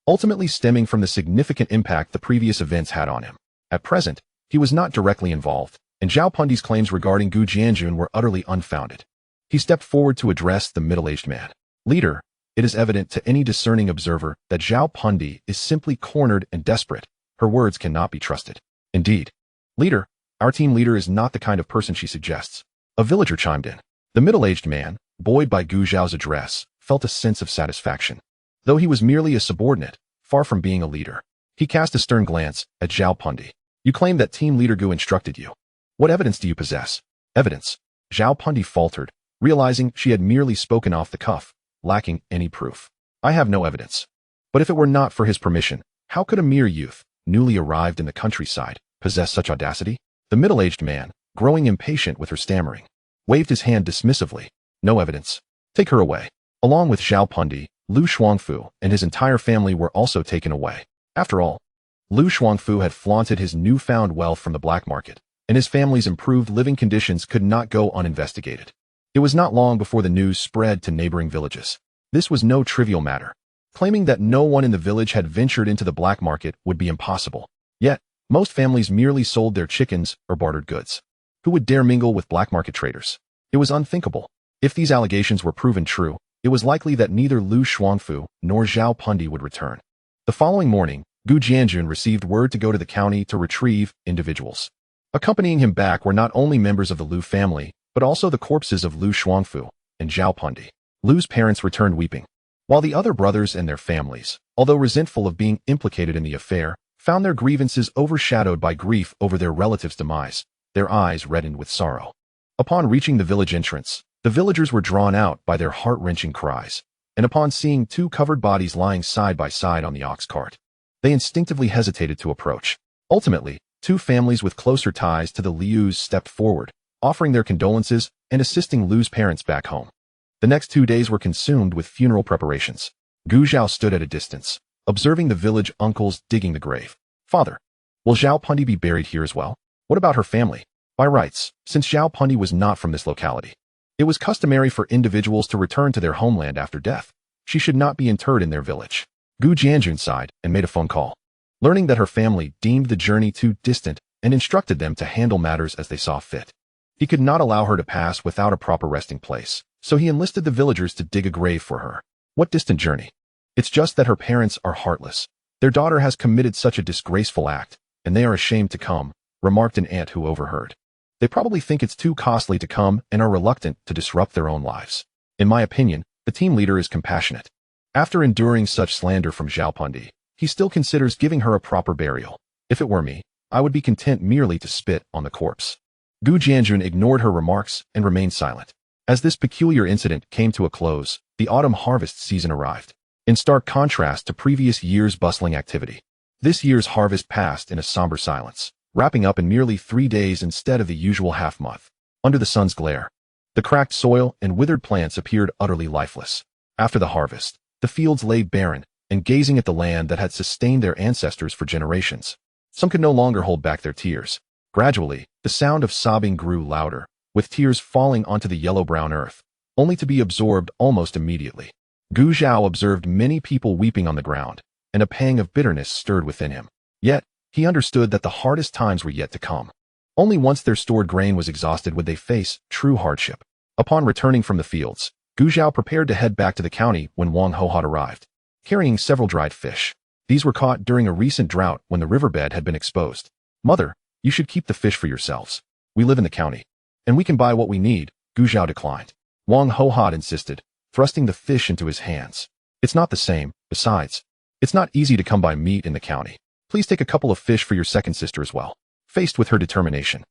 ultimately stemming from the significant impact the previous events had on him. At present, he was not directly involved, and Zhao Pundi's claims regarding Gu Jianjun were utterly unfounded. He stepped forward to address the middle-aged man. "Leader, it is evident to any discerning observer that Zhao Pundi is simply cornered and desperate. Her words cannot be trusted." "Indeed. Leader, our team leader is not the kind of person she suggests." A villager chimed in. The middle-aged man, buoyed by Gu Zhao's address, felt a sense of satisfaction. Though he was merely a subordinate, far from being a leader, he cast a stern glance at Zhao Pundi. You claim that team leader Gu instructed you. What evidence do you possess? Evidence. Zhao Pundi faltered, realizing she had merely spoken off the cuff, lacking any proof. I have no evidence. But if it were not for his permission, how could a mere youth, newly arrived in the countryside, possess such audacity? The middle-aged man, growing impatient with her stammering, waved his hand dismissively. No evidence. Take her away. Along with Zhao Pundi, Lu Shuangfu and his entire family were also taken away. After all, Lu Shuangfu had flaunted his newfound wealth from the black market, and his family's improved living conditions could not go uninvestigated. It was not long before the news spread to neighboring villages. This was no trivial matter. Claiming that no one in the village had ventured into the black market would be impossible. Yet, most families merely sold their chickens or bartered goods. Who would dare mingle with black market traders? It was unthinkable. If these allegations were proven true, it was likely that neither Lu Shuangfu nor Zhao Pundi would return. The following morning, Gu Jianjun received word to go to the county to retrieve individuals. Accompanying him back were not only members of the Lu family, but also the corpses of Lu Shuangfu and Zhao Pundi. Lu's parents returned weeping, while the other brothers and their families, although resentful of being implicated in the affair, found their grievances overshadowed by grief over their relative's demise. Their eyes reddened with sorrow. Upon reaching the village entrance, the villagers were drawn out by their heart-wrenching cries, and upon seeing two covered bodies lying side by side on the ox cart, they instinctively hesitated to approach. Ultimately, two families with closer ties to the Lius stepped forward, offering their condolences and assisting Lu's parents back home. The next 2 days were consumed with funeral preparations. Gu Zhao stood at a distance, observing the village uncles digging the grave. Father, will Zhao Pundi be buried here as well? What about her family? By rights, since Zhao Pundi was not from this locality, it was customary for individuals to return to their homeland after death. She should not be interred in their village. Gu Jianjun sighed and made a phone call, learning that her family deemed the journey too distant and instructed them to handle matters as they saw fit. He could not allow her to pass without a proper resting place, so he enlisted the villagers to dig a grave for her. What distant journey? It's just that her parents are heartless. Their daughter has committed such a disgraceful act, and they are ashamed to come, remarked an aunt who overheard. They probably think it's too costly to come and are reluctant to disrupt their own lives. In my opinion, the team leader is compassionate. After enduring such slander from Zhao Pundi, he still considers giving her a proper burial. If it were me, I would be content merely to spit on the corpse. Gu Jianjun ignored her remarks and remained silent. As this peculiar incident came to a close, the autumn harvest season arrived. In stark contrast to previous year's bustling activity, this year's harvest passed in a somber silence, wrapping up in merely 3 days instead of the usual half-month. Under the sun's glare, the cracked soil and withered plants appeared utterly lifeless. After the harvest, the fields lay barren, and gazing at the land that had sustained their ancestors for generations, some could no longer hold back their tears. Gradually, the sound of sobbing grew louder, with tears falling onto the yellow-brown earth, only to be absorbed almost immediately. Gu Zhao observed many people weeping on the ground, and a pang of bitterness stirred within him. Yet, he understood that the hardest times were yet to come. Only once their stored grain was exhausted would they face true hardship. Upon returning from the fields, Gu Zhao prepared to head back to the county when Wang Hohot arrived, carrying several dried fish. These were caught during a recent drought when the riverbed had been exposed. Mother, you should keep the fish for yourselves. We live in the county, and we can buy what we need. Gu Zhao declined. Wang Hohot insisted, thrusting the fish into his hands. It's not the same. Besides, it's not easy to come by meat in the county. Please take a couple of fish for your second sister as well. Faced with her determination,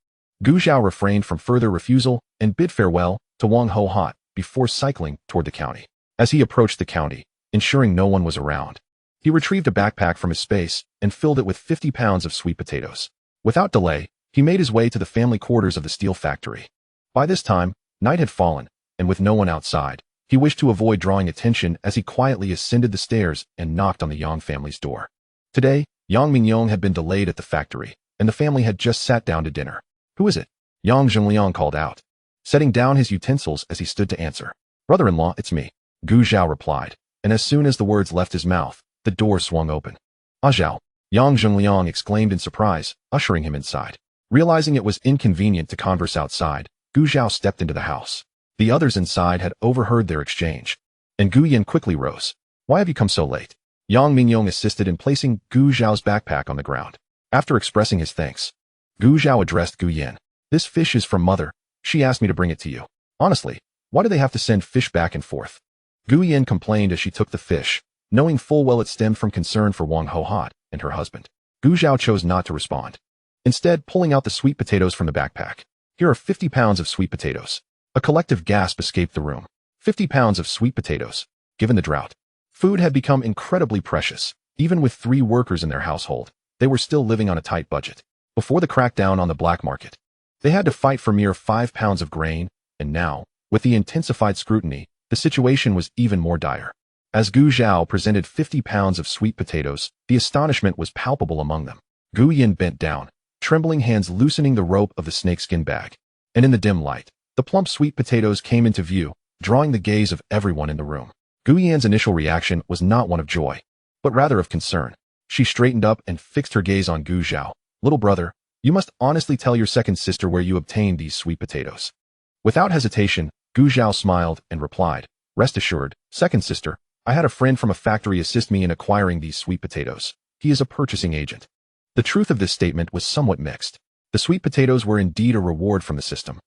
Gu Zhao refrained from further refusal and bid farewell to Wang Hohot before cycling toward the county. As he approached the county, ensuring no one was around, he retrieved a backpack from his space and filled it with 50 pounds of sweet potatoes. Without delay, he made his way to the family quarters of the steel factory. By this time, night had fallen, and with no one outside, he wished to avoid drawing attention as he quietly ascended the stairs and knocked on the Yang family's door. Today, Yang Mingyong had been delayed at the factory, and the family had just sat down to dinner. Who is it? Yang Zhengliang called out, setting down his utensils as he stood to answer. Brother-in-law, it's me, Gu Zhao replied, and as soon as the words left his mouth, the door swung open. Ah Zhao, Yang Zhengliang exclaimed in surprise, ushering him inside. Realizing it was inconvenient to converse outside, Gu Zhao stepped into the house. The others inside had overheard their exchange, and Gu Yin quickly rose. Why have you come so late? Yang Mingyong assisted in placing Gu Zhao's backpack on the ground. After expressing his thanks, Gu Zhao addressed Gu Yin. This fish is from Mother. She asked me to bring it to you. Honestly, why do they have to send fish back and forth? Gu Yin complained as she took the fish, knowing full well it stemmed from concern for Wang Hohot and her husband. Gu Zhao chose not to respond. instead pulling out the sweet potatoes from the backpack. Here are 50 pounds of sweet potatoes. A collective gasp escaped the room. 50 pounds of sweet potatoes. Given the drought, food had become incredibly precious. Even with 3 workers in their household, they were still living on a tight budget. Before the crackdown on the black market, they had to fight for mere 5 pounds of grain, and now, with the intensified scrutiny, the situation was even more dire. As Gu Zhao presented 50 pounds of sweet potatoes, the astonishment was palpable among them. Gu Yin bent down, trembling hands loosening the rope of the snakeskin bag. And in the dim light, the plump sweet potatoes came into view, drawing the gaze of everyone in the room. Gu Yan's initial reaction was not one of joy, but rather of concern. She straightened up and fixed her gaze on Gu Zhao. Little brother, you must honestly tell your second sister where you obtained these sweet potatoes. Without hesitation, Gu Zhao smiled and replied, rest assured, second sister, I had a friend from a factory assist me in acquiring these sweet potatoes. He is a purchasing agent. The truth of this statement was somewhat mixed. The sweet potatoes were indeed a reward from the system.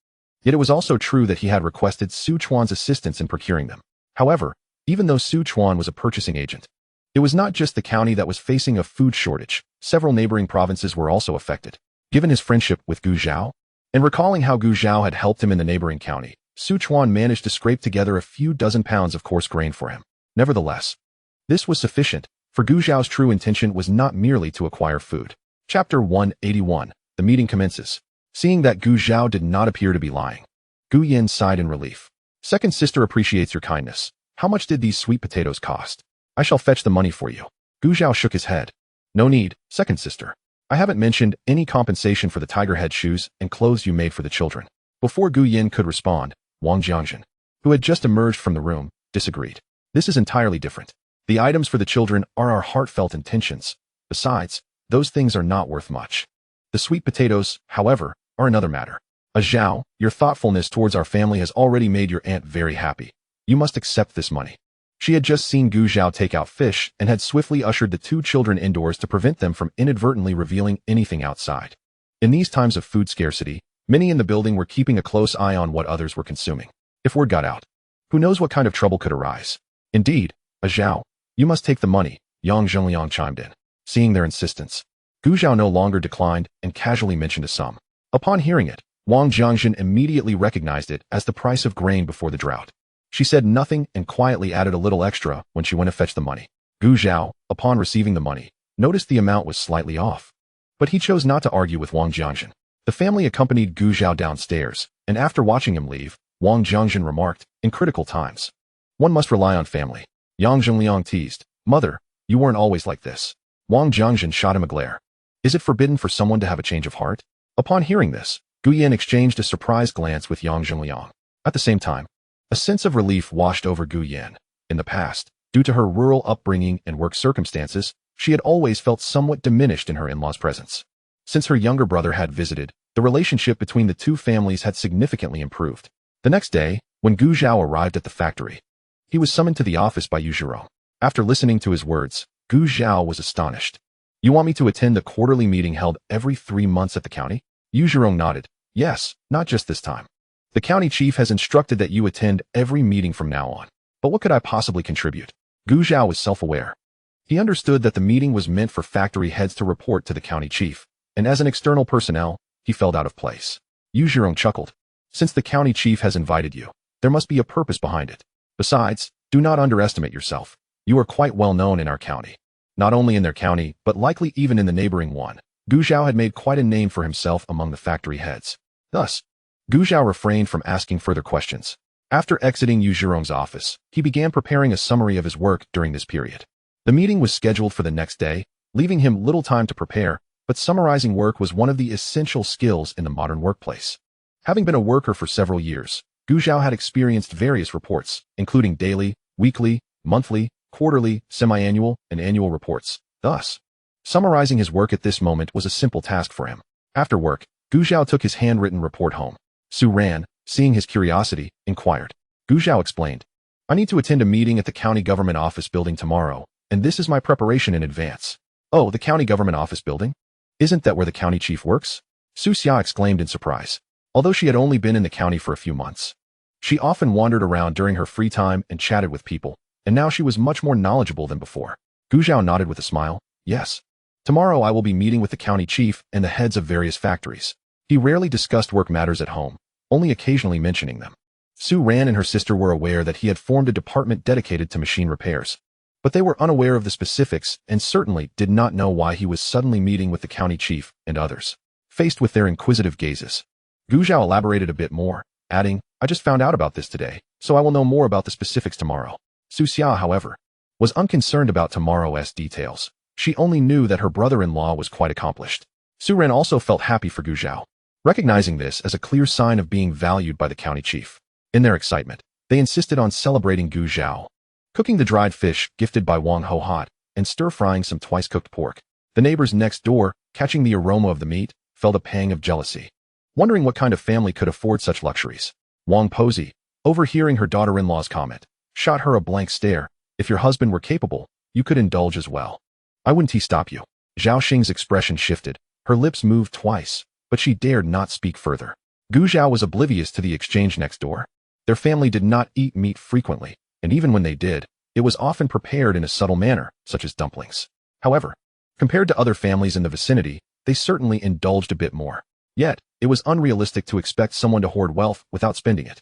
Yet it was also true that he had requested Su Chuan's assistance in procuring them. However, even though Su Chuan was a purchasing agent, it was not just the county that was facing a food shortage. Several neighboring provinces were also affected. Given his friendship with Gu Zhao, and recalling how Gu Zhao had helped him in the neighboring county, Su Chuan managed to scrape together a few dozen pounds of coarse grain for him. Nevertheless, this was sufficient, for Gu Zhao's true intention was not merely to acquire food. Chapter 181. The meeting commences. Seeing that Gu Zhao did not appear to be lying, Gu Yin sighed in relief. Second sister appreciates your kindness. How much did these sweet potatoes cost? I shall fetch the money for you. Gu Zhao shook his head. No need, second sister. I haven't mentioned any compensation for the tiger head shoes and clothes you made for the children. Before Gu Yin could respond, Wang Jiangjin, who had just emerged from the room, disagreed. This is entirely different. The items for the children are our heartfelt intentions. Besides, those things are not worth much. The sweet potatoes, however, are another matter. Zhao, your thoughtfulness towards our family has already made your aunt very happy. You must accept this money. She had just seen Gu Zhao take out fish and had swiftly ushered the 2 children indoors to prevent them from inadvertently revealing anything outside. In these times of food scarcity, many in the building were keeping a close eye on what others were consuming. If word got out, who knows what kind of trouble could arise. Indeed, Zhao, you must take the money, Yang Zhengliang chimed in. Seeing their insistence, Gu Zhao no longer declined and casually mentioned a sum. Upon hearing it, Wang Jiangjin immediately recognized it as the price of grain before the drought. She said nothing and quietly added a little extra when she went to fetch the money. Gu Zhao, upon receiving the money, noticed the amount was slightly off. But he chose not to argue with Wang Jiangjin. The family accompanied Gu Zhao downstairs, and after watching him leave, Wang Jiangjin remarked, in critical times, one must rely on family. Yang Zhengliang teased, Mother, you weren't always like this. Wang Jiangjin shot him a glare. Is it forbidden for someone to have a change of heart? Upon hearing this, Gu Yin exchanged a surprised glance with Yang Zhengliang. At the same time, a sense of relief washed over Gu Yin. In the past, due to her rural upbringing and work circumstances, she had always felt somewhat diminished in her in-laws' presence. Since her younger brother had visited, the relationship between the 2 families had significantly improved. The next day, when Gu Zhao arrived at the factory, he was summoned to the office by Yu Zhirong. After listening to his words, Gu Zhao was astonished. You want me to attend the quarterly meeting held every 3 months at the county? Yu Zhirong nodded. Yes, not just this time. The county chief has instructed that you attend every meeting from now on. But what could I possibly contribute? Gu Zhao was self-aware. He understood that the meeting was meant for factory heads to report to the county chief, and as an external personnel, he felt out of place. Yu Zhirong chuckled. Since the county chief has invited you, there must be a purpose behind it. Besides, do not underestimate yourself. You are quite well known in our county. Not only in their county, but likely even in the neighboring one. Gu Zhao had made quite a name for himself among the factory heads. Thus, Gu Zhao refrained from asking further questions. After exiting Yu Zhirong's office, he began preparing a summary of his work during this period. The meeting was scheduled for the next day, leaving him little time to prepare, but summarizing work was one of the essential skills in the modern workplace. Having been a worker for several years, Gu Zhao had experienced various reports, including daily, weekly, monthly, quarterly, semi-annual, and annual reports. Thus, summarizing his work at this moment was a simple task for him. After work, Gu Zhao took his handwritten report home. Su Ran, seeing his curiosity, inquired. Gu Zhao explained, I need to attend a meeting at the county government office building tomorrow, and this is my preparation in advance. Oh, the county government office building? Isn't that where the county chief works? Su Xia exclaimed in surprise. Although she had only been in the county for a few months, she often wandered around during her free time and chatted with people, and now she was much more knowledgeable than before. Gu Zhao nodded with a smile. Yes. Tomorrow I will be meeting with the county chief and the heads of various factories. He rarely discussed work matters at home, only occasionally mentioning them. Su Ran and her sister were aware that he had formed a department dedicated to machine repairs, but they were unaware of the specifics and certainly did not know why he was suddenly meeting with the county chief and others. Faced with their inquisitive gazes, Gu Zhao elaborated a bit more, adding, "I just found out about this today, so I will know more about the specifics tomorrow." Su Xia, however, was unconcerned about tomorrow's details. She only knew that her brother-in-law was quite accomplished. Su Ran also felt happy for Gu Zhao, recognizing this as a clear sign of being valued by the county chief. In their excitement, they insisted on celebrating Gu Zhao, cooking the dried fish gifted by Wang Ho hot, and stir-frying some twice-cooked pork. The neighbors next door, catching the aroma of the meat, felt a pang of jealousy, wondering what kind of family could afford such luxuries. Wang Pozi, overhearing her daughter-in-law's comment, shot her a blank stare. "If your husband were capable, you could indulge as well. Why wouldn't he stop you?" Zhao Xing's expression shifted. Her lips moved twice, but she dared not speak further. Gu Zhao was oblivious to the exchange next door. Their family did not eat meat frequently, and even when they did, it was often prepared in a subtle manner, such as dumplings. However, compared to other families in the vicinity, they certainly indulged a bit more. Yet, it was unrealistic to expect someone to hoard wealth without spending it.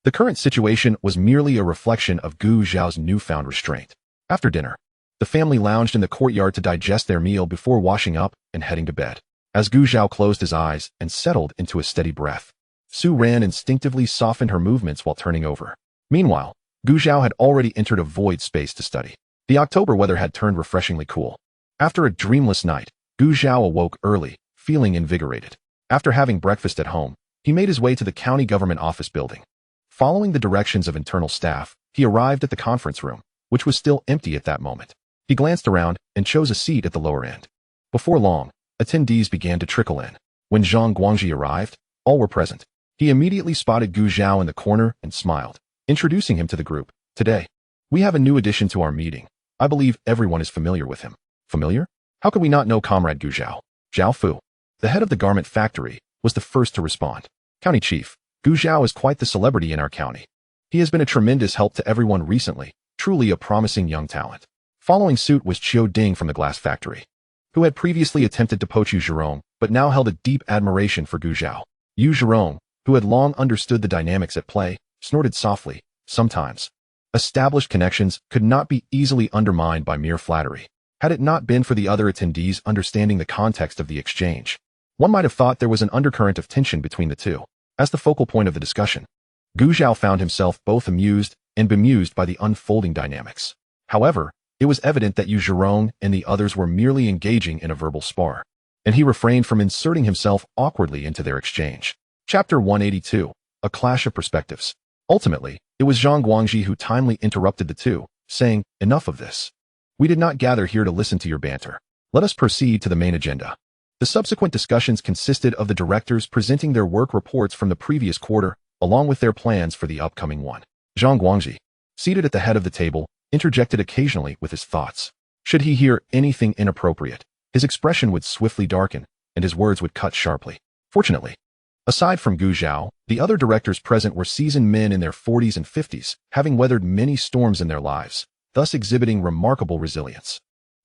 The current situation was merely a reflection of Gu Zhao's newfound restraint. After dinner, the family lounged in the courtyard to digest their meal before washing up and heading to bed. As Gu Zhao closed his eyes and settled into a steady breath, Su Ran instinctively softened her movements while turning over. Meanwhile, Gu Zhao had already entered a void space to study. The October weather had turned refreshingly cool. After a dreamless night, Gu Zhao awoke early, feeling invigorated. After having breakfast at home, he made his way to the county government office building. Following the directions of internal staff, he arrived at the conference room, which was still empty at that moment. He glanced around and chose a seat at the lower end. Before long, attendees began to trickle in. When Zhang Guangji arrived, all were present. He immediately spotted Gu Zhao in the corner and smiled, introducing him to the group. "Today, we have a new addition to our meeting. I believe everyone is familiar with him." "Familiar? How could we not know Comrade Gu Zhao?" Zhao Fu, the head of the garment factory, was the first to respond. "County Chief, Gu Zhao is quite the celebrity in our county. He has been a tremendous help to everyone recently, truly a promising young talent." Following suit was Qiu Ding from the glass factory, who had previously attempted to poach Yu Zhirong, but now held a deep admiration for Gu Zhao. Yu Zhirong, who had long understood the dynamics at play, snorted softly. Sometimes, established connections could not be easily undermined by mere flattery. Had it not been for the other attendees understanding the context of the exchange, one might have thought there was an undercurrent of tension between the two. As the focal point of the discussion, Gu Zhao found himself both amused and bemused by the unfolding dynamics. However, it was evident that Yu Zhirong and the others were merely engaging in a verbal spar, and he refrained from inserting himself awkwardly into their exchange. Chapter 182, A Clash of Perspectives. Ultimately, it was Zhang Guangji who timely interrupted the two, saying, "Enough of this. We did not gather here to listen to your banter. Let us proceed to the main agenda." The subsequent discussions consisted of the directors presenting their work reports from the previous quarter, along with their plans for the upcoming one. Zhang Guangji, seated at the head of the table, interjected occasionally with his thoughts. Should he hear anything inappropriate, his expression would swiftly darken, and his words would cut sharply. Fortunately, aside from Gu Zhao, the other directors present were seasoned men in their 40s and 50s, having weathered many storms in their lives, thus exhibiting remarkable resilience.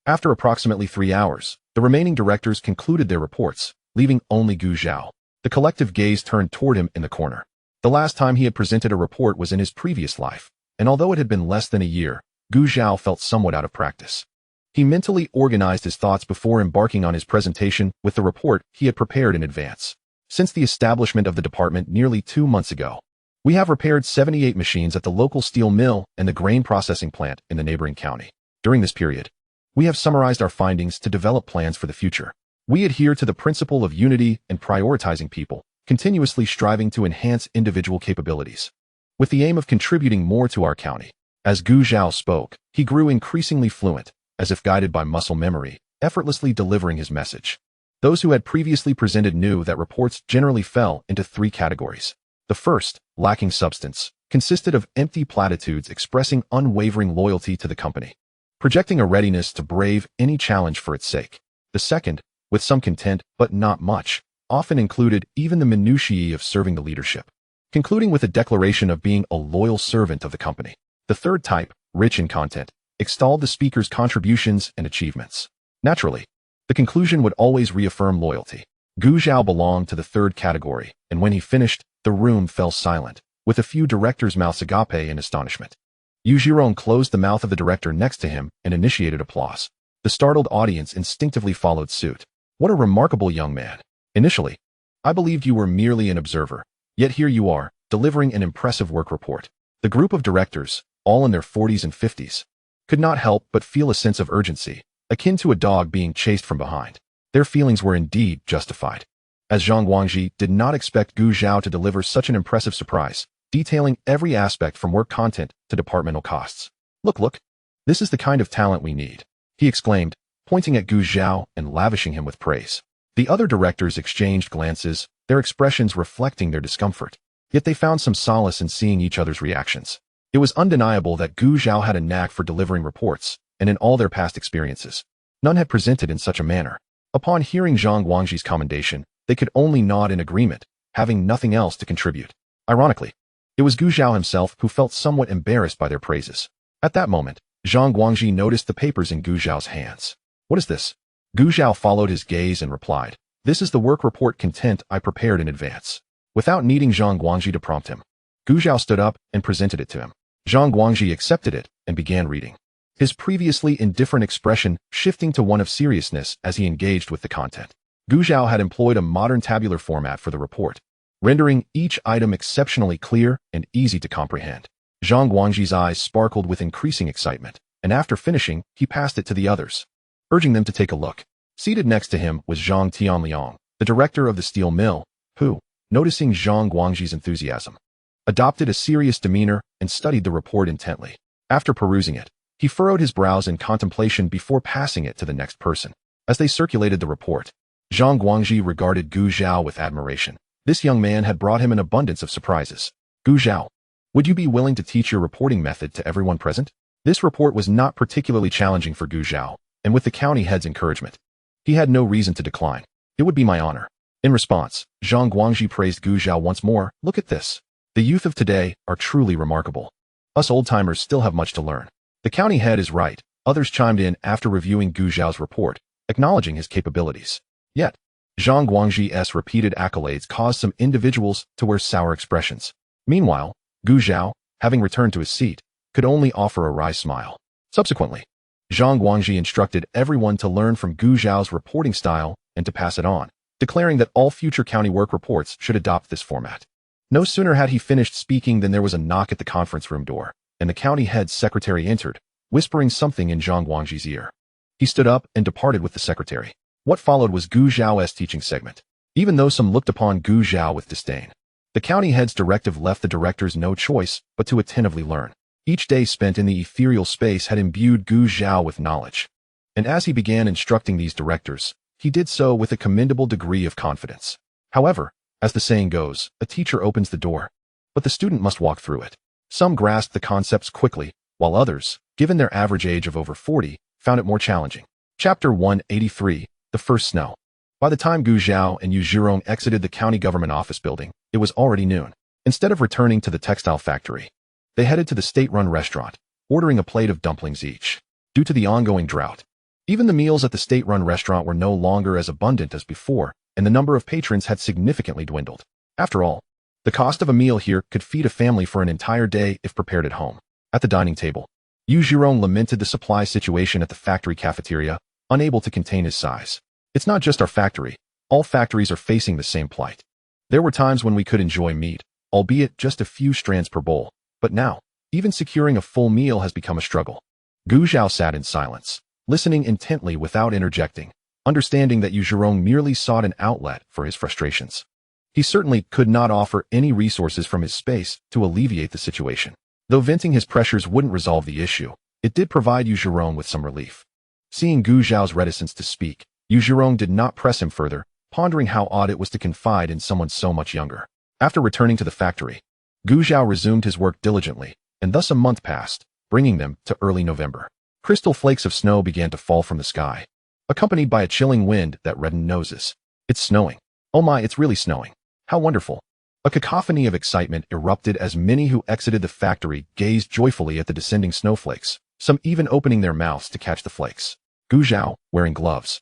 After approximately 3 hours, the remaining directors concluded their reports, leaving only Gu Zhao. The collective gaze turned toward him in the corner. The last time he had presented a report was in his previous life, and although it had been less than a year, Gu Zhao felt somewhat out of practice. He mentally organized his thoughts before embarking on his presentation with the report he had prepared in advance. Since the establishment of the department nearly 2 months ago, we have repaired 78 machines at the local steel mill and the grain processing plant in the neighboring county. During this period, we have summarized our findings to develop plans for the future. We adhere to the principle of unity and prioritizing people, continuously striving to enhance individual capabilities, with the aim of contributing more to our county. As Gu Zhao spoke, he grew increasingly fluent, as if guided by muscle memory, effortlessly delivering his message. Those who had previously presented knew that reports generally fell into 3 categories. The first, lacking substance, consisted of empty platitudes expressing unwavering loyalty to the company, projecting a readiness to brave any challenge for its sake. The second, with some content but not much, often included even the minutiae of serving the leadership, concluding with a declaration of being a loyal servant of the company. The third type, rich in content, extolled the speaker's contributions and achievements. Naturally, The conclusion would always reaffirm loyalty. Gu Zhao belonged to the third category, and when he finished, the room fell silent, with a few directors' mouths agape in astonishment. Yu Zhirong closed the mouth of the director next to him and initiated applause. The startled audience instinctively followed suit. What a remarkable young man. Initially, I believed you were merely an observer, yet here you are, delivering an impressive work report. The group of directors, all in their 40s and 50s, could not help but feel a sense of urgency, akin to a dog being chased from behind. Their feelings were indeed justified, as Zhang Guangji did not expect Gu Zhao to deliver such an impressive surprise, detailing every aspect from work content to departmental costs. Look, this is the kind of talent we need, he exclaimed, pointing at Gu Zhao and lavishing him with praise. The other directors exchanged glances, their expressions reflecting their discomfort, yet they found some solace in seeing each other's reactions. It was undeniable that Gu Zhao had a knack for delivering reports, and in all their past experiences, none had presented in such a manner. Upon hearing Zhang Guangji's commendation, they could only nod in agreement, having nothing else to contribute. Ironically, it was Gu Zhao himself who felt somewhat embarrassed by their praises. At that moment, Zhang Guangji noticed the papers in Gu Zhao's hands. What is this? Gu Zhao followed his gaze and replied, This is the work report content I prepared in advance. Without needing Zhang Guangji to prompt him, Gu Zhao stood up and presented it to him. Zhang Guangji accepted it and began reading, his previously indifferent expression shifting to one of seriousness as he engaged with the content. Gu Zhao had employed a modern tabular format for the report, rendering each item exceptionally clear and easy to comprehend. Zhang Guangji's eyes sparkled with increasing excitement, and after finishing, he passed it to the others, urging them to take a look. Seated next to him was Zhang Tianliang, the director of the steel mill, who, noticing Zhang Guangji's enthusiasm, adopted a serious demeanor and studied the report intently. After perusing it, he furrowed his brows in contemplation before passing it to the next person. As they circulated the report, Zhang Guangji regarded Gu Zhao with admiration. This young man had brought him an abundance of surprises. Gu Zhao, would you be willing to teach your reporting method to everyone present? This report was not particularly challenging for Gu Zhao, and with the county head's encouragement, he had no reason to decline. It would be my honor. In response, Zhang Guangji praised Gu Zhao once more. Look at this. The youth of today are truly remarkable. Us old-timers still have much to learn. The county head is right. Others chimed in after reviewing Gu Zhao's report, acknowledging his capabilities. Yet, Zhang Guangji's repeated accolades caused some individuals to wear sour expressions. Meanwhile, Gu Zhao, having returned to his seat, could only offer a wry smile. Subsequently, Zhang Guangji instructed everyone to learn from Gu Zhao's reporting style and to pass it on, declaring that all future county work reports should adopt this format. No sooner had he finished speaking than there was a knock at the conference room door, and the county head's secretary entered, whispering something in Zhang Guangji's ear. He stood up and departed with the secretary. What followed was Gu Zhao's teaching segment. Even though some looked upon Gu Zhao with disdain, the county head's directive left the directors no choice but to attentively learn. Each day spent in the ethereal space had imbued Gu Zhao with knowledge, and as he began instructing these directors, he did so with a commendable degree of confidence. However, as the saying goes, a teacher opens the door, but the student must walk through it. Some grasped the concepts quickly, while others, given their average age of over 40, found it more challenging. Chapter 183, The First Snow. By the time Gu Zhao and Yu Zhirong exited the county government office building, it was already noon. Instead of returning to the textile factory, they headed to the state-run restaurant, ordering a plate of dumplings each. Due to the ongoing drought, even the meals at the state-run restaurant were no longer as abundant as before, and the number of patrons had significantly dwindled. After all, the cost of a meal here could feed a family for an entire day if prepared at home. At the dining table, Yu Zhirong lamented the supply situation at the factory cafeteria, unable to contain his sighs. It's not just our factory. All factories are facing the same plight. There were times when we could enjoy meat, albeit just a few strands per bowl, but now, even securing a full meal has become a struggle. Gu Zhao sat in silence, listening intently without interjecting, understanding that Yu Zhirong merely sought an outlet for his frustrations. He certainly could not offer any resources from his space to alleviate the situation. Though venting his pressures wouldn't resolve the issue, it did provide Yu Zhirong with some relief. Seeing Gu Zhao's reticence to speak, Yu Zhirong did not press him further, pondering how odd it was to confide in someone so much younger. After returning to the factory, Gu Zhao resumed his work diligently, and thus a month passed, bringing them to early November. Crystal flakes of snow began to fall from the sky, accompanied by a chilling wind that reddened noses. It's snowing. Oh my, it's really snowing. How wonderful. A cacophony of excitement erupted as many who exited the factory gazed joyfully at the descending snowflakes, some even opening their mouths to catch the flakes. Gu Zhao, wearing gloves,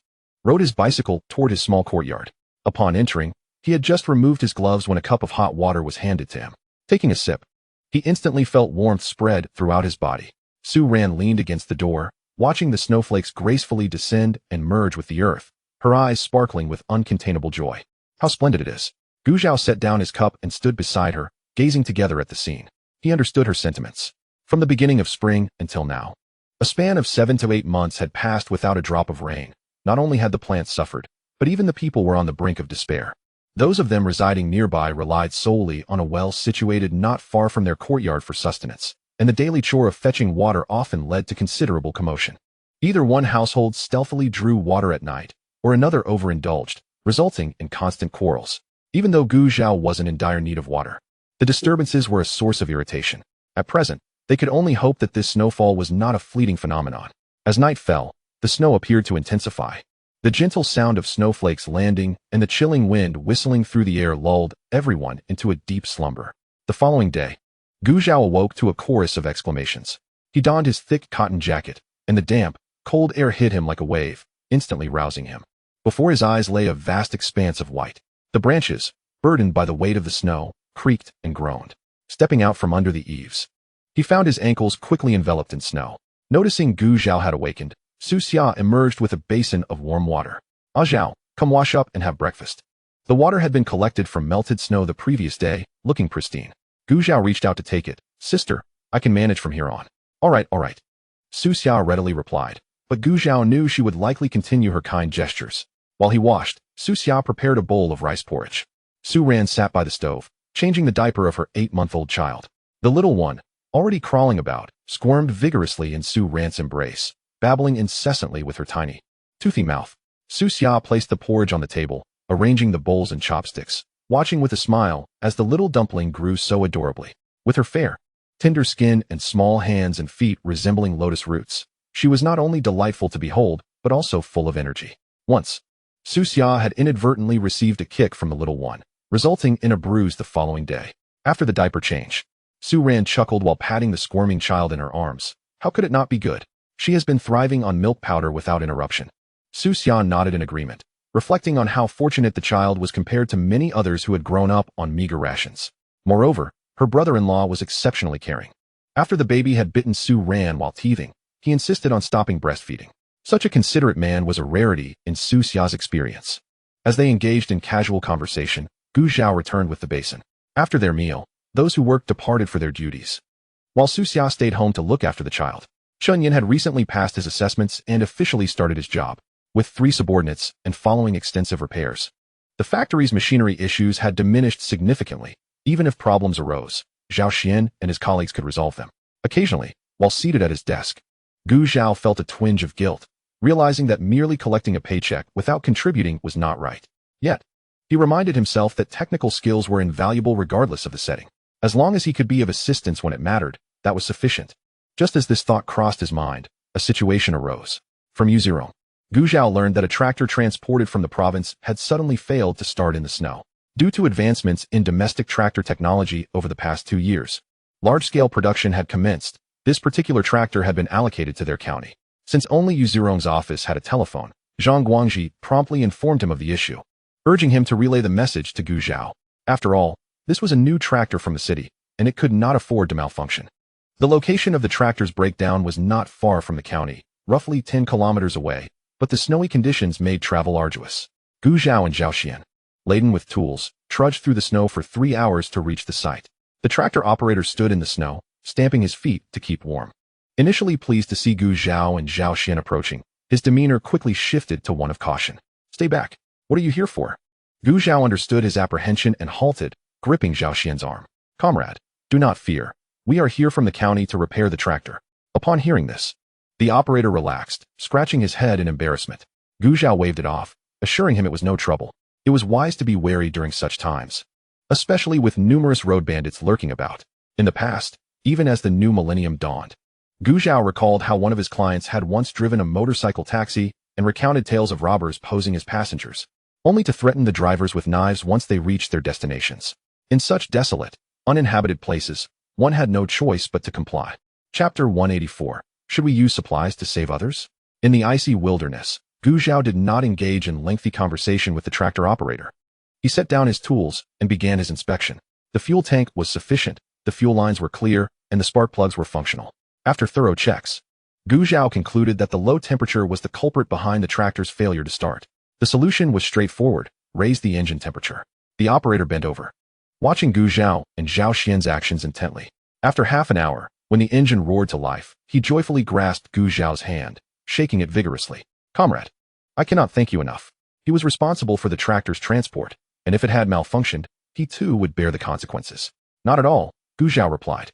rode his bicycle toward his small courtyard. Upon entering, he had just removed his gloves when a cup of hot water was handed to him. Taking a sip, he instantly felt warmth spread throughout his body. Su Ran leaned against the door, watching the snowflakes gracefully descend and merge with the earth, her eyes sparkling with uncontainable joy. How splendid it is. Gu Zhao set down his cup and stood beside her, gazing together at the scene. He understood her sentiments. From the beginning of spring until now, a span of 7 to 8 months had passed without a drop of rain. Not only had the plants suffered, but even the people were on the brink of despair. Those of them residing nearby relied solely on a well situated not far from their courtyard for sustenance, and the daily chore of fetching water often led to considerable commotion. Either one household stealthily drew water at night, or another overindulged, resulting in constant quarrels. Even though Gu Zhao wasn't in dire need of water, the disturbances were a source of irritation. At present, they could only hope that this snowfall was not a fleeting phenomenon. As night fell, the snow appeared to intensify. The gentle sound of snowflakes landing and the chilling wind whistling through the air lulled everyone into a deep slumber. The following day, Gu Zhao awoke to a chorus of exclamations. He donned his thick cotton jacket, and the damp, cold air hit him like a wave, instantly rousing him. Before his eyes lay a vast expanse of white. The branches, burdened by the weight of the snow, creaked and groaned, stepping out from under the eaves. He found his ankles quickly enveloped in snow. Noticing Gu Zhao had awakened, Su Xia emerged with a basin of warm water. "Ah Zhao, come wash up and have breakfast." The water had been collected from melted snow the previous day, looking pristine. Gu Zhao reached out to take it. "Sister, I can manage from here on." All right. Su Xia readily replied, but Gu Zhao knew she would likely continue her kind gestures. While he washed, Su Xia prepared a bowl of rice porridge. Su Ran sat by the stove, changing the diaper of her 8-month-old child. The little one, already crawling about, squirmed vigorously in Su Ran's embrace, babbling incessantly with her tiny, toothy mouth. Su Xia placed the porridge on the table, arranging the bowls and chopsticks, watching with a smile as the little dumpling grew so adorably. With her fair, tender skin and small hands and feet resembling lotus roots, she was not only delightful to behold, but also full of energy. Once, Su Xia had inadvertently received a kick from the little one, resulting in a bruise the following day. After the diaper change, Su Ran chuckled while patting the squirming child in her arms. How could it not be good? She has been thriving on milk powder without interruption. Su Xia nodded in agreement, reflecting on how fortunate the child was compared to many others who had grown up on meager rations. Moreover, her brother-in-law was exceptionally caring. After the baby had bitten Su Ran while teething, he insisted on stopping breastfeeding. Such a considerate man was a rarity in Su Xia's experience. As they engaged in casual conversation, Gu Zhao returned with the basin. After their meal, those who worked departed for their duties, while Su Xia stayed home to look after the child. Chun Yin had recently passed his assessments and officially started his job, with 3 subordinates and following extensive repairs. The factory's machinery issues had diminished significantly. Even if problems arose, Zhao Xian and his colleagues could resolve them. Occasionally, while seated at his desk, Gu Zhao felt a twinge of guilt, realizing that merely collecting a paycheck without contributing was not right. Yet, he reminded himself that technical skills were invaluable regardless of the setting. As long as he could be of assistance when it mattered, that was sufficient. Just as this thought crossed his mind, a situation arose. From Yuzhirong, Gu Zhao learned that a tractor transported from the province had suddenly failed to start in the snow. Due to advancements in domestic tractor technology over the past 2 years, large-scale production had commenced. This particular tractor had been allocated to their county. Since only Yuzhirong's office had a telephone, Zhang Guangji promptly informed him of the issue, urging him to relay the message to Gu Zhao. After all, this was a new tractor from the city, and it could not afford to malfunction. The location of the tractor's breakdown was not far from the county, roughly 10 kilometers away, but the snowy conditions made travel arduous. Gu Zhao and Zhao Xian, laden with tools, trudged through the snow for 3 hours to reach the site. The tractor operator stood in the snow, stamping his feet to keep warm. Initially pleased to see Gu Zhao and Zhao Xian approaching, his demeanor quickly shifted to one of caution. "Stay back. What are you here for?" Gu Zhao understood his apprehension and halted, gripping Zhao Xian's arm. "Comrade, do not fear. We are here from the county to repair the tractor." Upon hearing this, the operator relaxed, scratching his head in embarrassment. Gu Zhao waved it off, assuring him it was no trouble. It was wise to be wary during such times, especially with numerous road bandits lurking about. In the past, even as the new millennium dawned, Gu Zhao recalled how one of his clients had once driven a motorcycle taxi and recounted tales of robbers posing as passengers, only to threaten the drivers with knives once they reached their destinations. In such desolate, uninhabited places, one had no choice but to comply. Chapter 184. Should we use supplies to save others? In the icy wilderness, Gu Zhao did not engage in lengthy conversation with the tractor operator. He set down his tools and began his inspection. The fuel tank was sufficient, the fuel lines were clear, and the spark plugs were functional. After thorough checks, Gu Zhao concluded that the low temperature was the culprit behind the tractor's failure to start. The solution was straightforward: raise the engine temperature. The operator bent over, watching Gu Zhao and Zhao Xian's actions intently. After half an hour, when the engine roared to life, he joyfully grasped Gu Zhao's hand, shaking it vigorously. "Comrade, I cannot thank you enough." He was responsible for the tractor's transport, and if it had malfunctioned, he too would bear the consequences. "Not at all," Gu Zhao replied,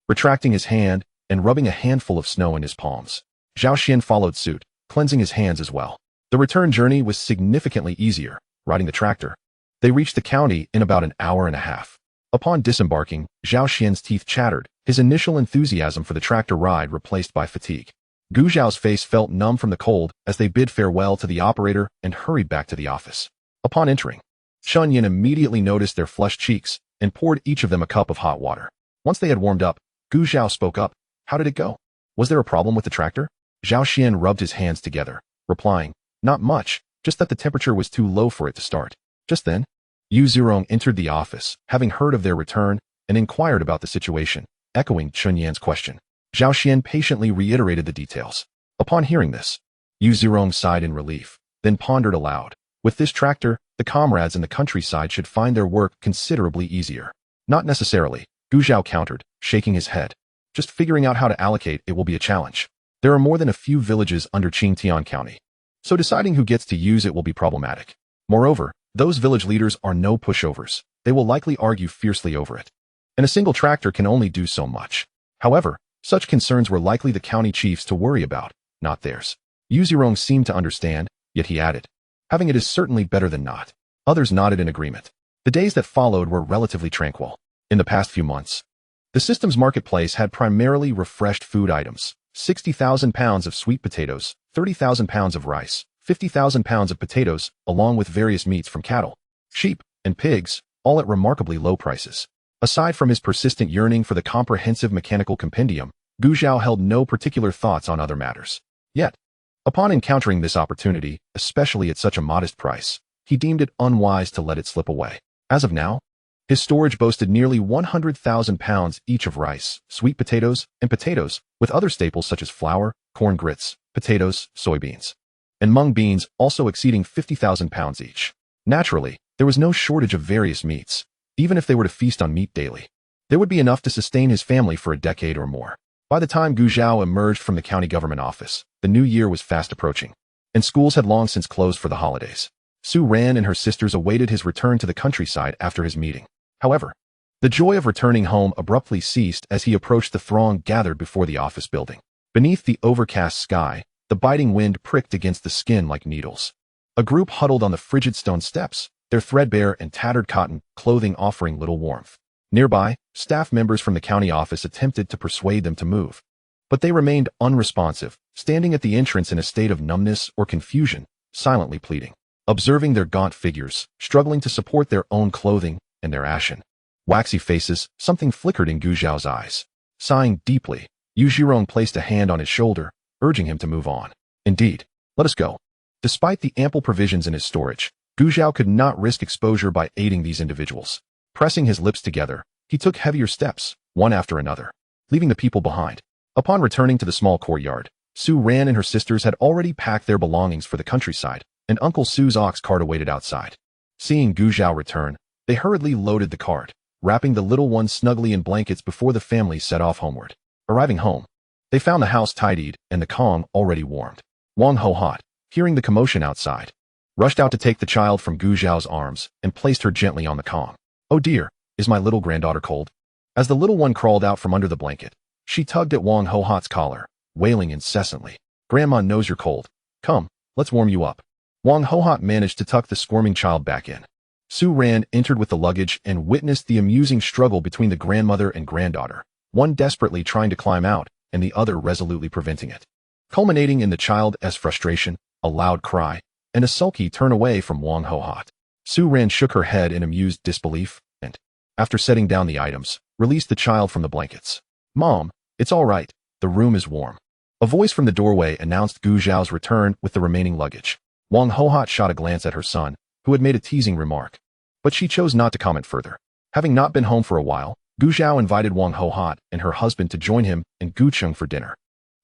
retracting his hand and rubbing a handful of snow in his palms. Zhao Xian followed suit, cleansing his hands as well. The return journey was significantly easier. Riding the tractor, they reached the county in about an hour and a half. Upon disembarking, Zhao Xian's teeth chattered, his initial enthusiasm for the tractor ride replaced by fatigue. Gu Zhao's face felt numb from the cold as they bid farewell to the operator and hurried back to the office. Upon entering, Chun Yin immediately noticed their flushed cheeks and poured each of them a cup of hot water. Once they had warmed up, Gu Zhao spoke up. "How did it go? Was there a problem with the tractor?" Zhao Xian rubbed his hands together, replying, "Not much, just that the temperature was too low for it to start." Just then, Yu Zirong entered the office, having heard of their return, and inquired about the situation, echoing Chun Yan's question. Zhao Xian patiently reiterated the details. Upon hearing this, Yu Zirong sighed in relief, then pondered aloud. With this tractor, the comrades in the countryside should find their work considerably easier. "Not necessarily," Gu Zhao countered, shaking his head. "Just figuring out how to allocate it will be a challenge. There are more than a few villages under Qingtian County, so deciding who gets to use it will be problematic. Moreover, those village leaders are no pushovers. They will likely argue fiercely over it. And a single tractor can only do so much. However, such concerns were likely the county chiefs to worry about, not theirs." Yu Zirong seemed to understand, yet he added, "Having it is certainly better than not." Others nodded in agreement. The days that followed were relatively tranquil. In the past few months, the system's marketplace had primarily refreshed food items: 60,000 pounds of sweet potatoes, 30,000 pounds of rice, 50,000 pounds of potatoes, along with various meats from cattle, sheep, and pigs, all at remarkably low prices. Aside from his persistent yearning for the comprehensive mechanical compendium, Gu Zhao held no particular thoughts on other matters. Yet, upon encountering this opportunity, especially at such a modest price, he deemed it unwise to let it slip away. As of now, his storage boasted nearly 100,000 pounds each of rice, sweet potatoes, and potatoes, with other staples such as flour, corn grits, potatoes, soybeans, and mung beans also exceeding 50,000 pounds each. Naturally, there was no shortage of various meats. Even if they were to feast on meat daily, there would be enough to sustain his family for a decade or more. By the time Gu Zhao emerged from the county government office, the new year was fast approaching, and schools had long since closed for the holidays. Su Ran and her sisters awaited his return to the countryside after his meeting. However, the joy of returning home abruptly ceased as he approached the throng gathered before the office building. Beneath the overcast sky, the biting wind pricked against the skin like needles. A group huddled on the frigid stone steps, their threadbare and tattered cotton clothing offering little warmth. Nearby, staff members from the county office attempted to persuade them to move, but they remained unresponsive, standing at the entrance in a state of numbness or confusion, silently pleading. Observing their gaunt figures, struggling to support their own clothing and their ashen, waxy faces, something flickered in Gu Zhao's eyes. Sighing deeply, Yu Zirong placed a hand on his shoulder, urging him to move on. "Indeed, let us go." Despite the ample provisions in his storage, Gu Zhao could not risk exposure by aiding these individuals. Pressing his lips together, he took heavier steps, one after another, leaving the people behind. Upon returning to the small courtyard, Su Ran and her sisters had already packed their belongings for the countryside, and Uncle Su's ox cart awaited outside. Seeing Gu Zhao return, they hurriedly loaded the cart, wrapping the little one snugly in blankets before the family set off homeward. Arriving home, they found the house tidied and the Kong already warmed. Wang Ho-hot, hearing the commotion outside, rushed out to take the child from Gu Zhao's arms and placed her gently on the Kong. "Oh dear, is my little granddaughter cold?" As the little one crawled out from under the blanket, she tugged at Wang Ho-hot's collar, wailing incessantly. "Grandma knows you're cold. Come, let's warm you up." Wang Ho-hot managed to tuck the squirming child back in. Su Ran entered with the luggage and witnessed the amusing struggle between the grandmother and granddaughter, one desperately trying to climb out and the other resolutely preventing it, culminating in the child's frustration, a loud cry, and a sulky turn away from Wang Ho-hot. Su Ran shook her head in amused disbelief and, after setting down the items, released the child from the blankets. "Mom, it's all right, the room is warm." A voice from the doorway announced Gu Zhao's return with the remaining luggage. Wang Hohot shot a glance at her son, who had made a teasing remark. But she chose not to comment further. Having not been home for a while, Gu Zhao invited Wang Hohot and her husband to join him in Gucheng for dinner.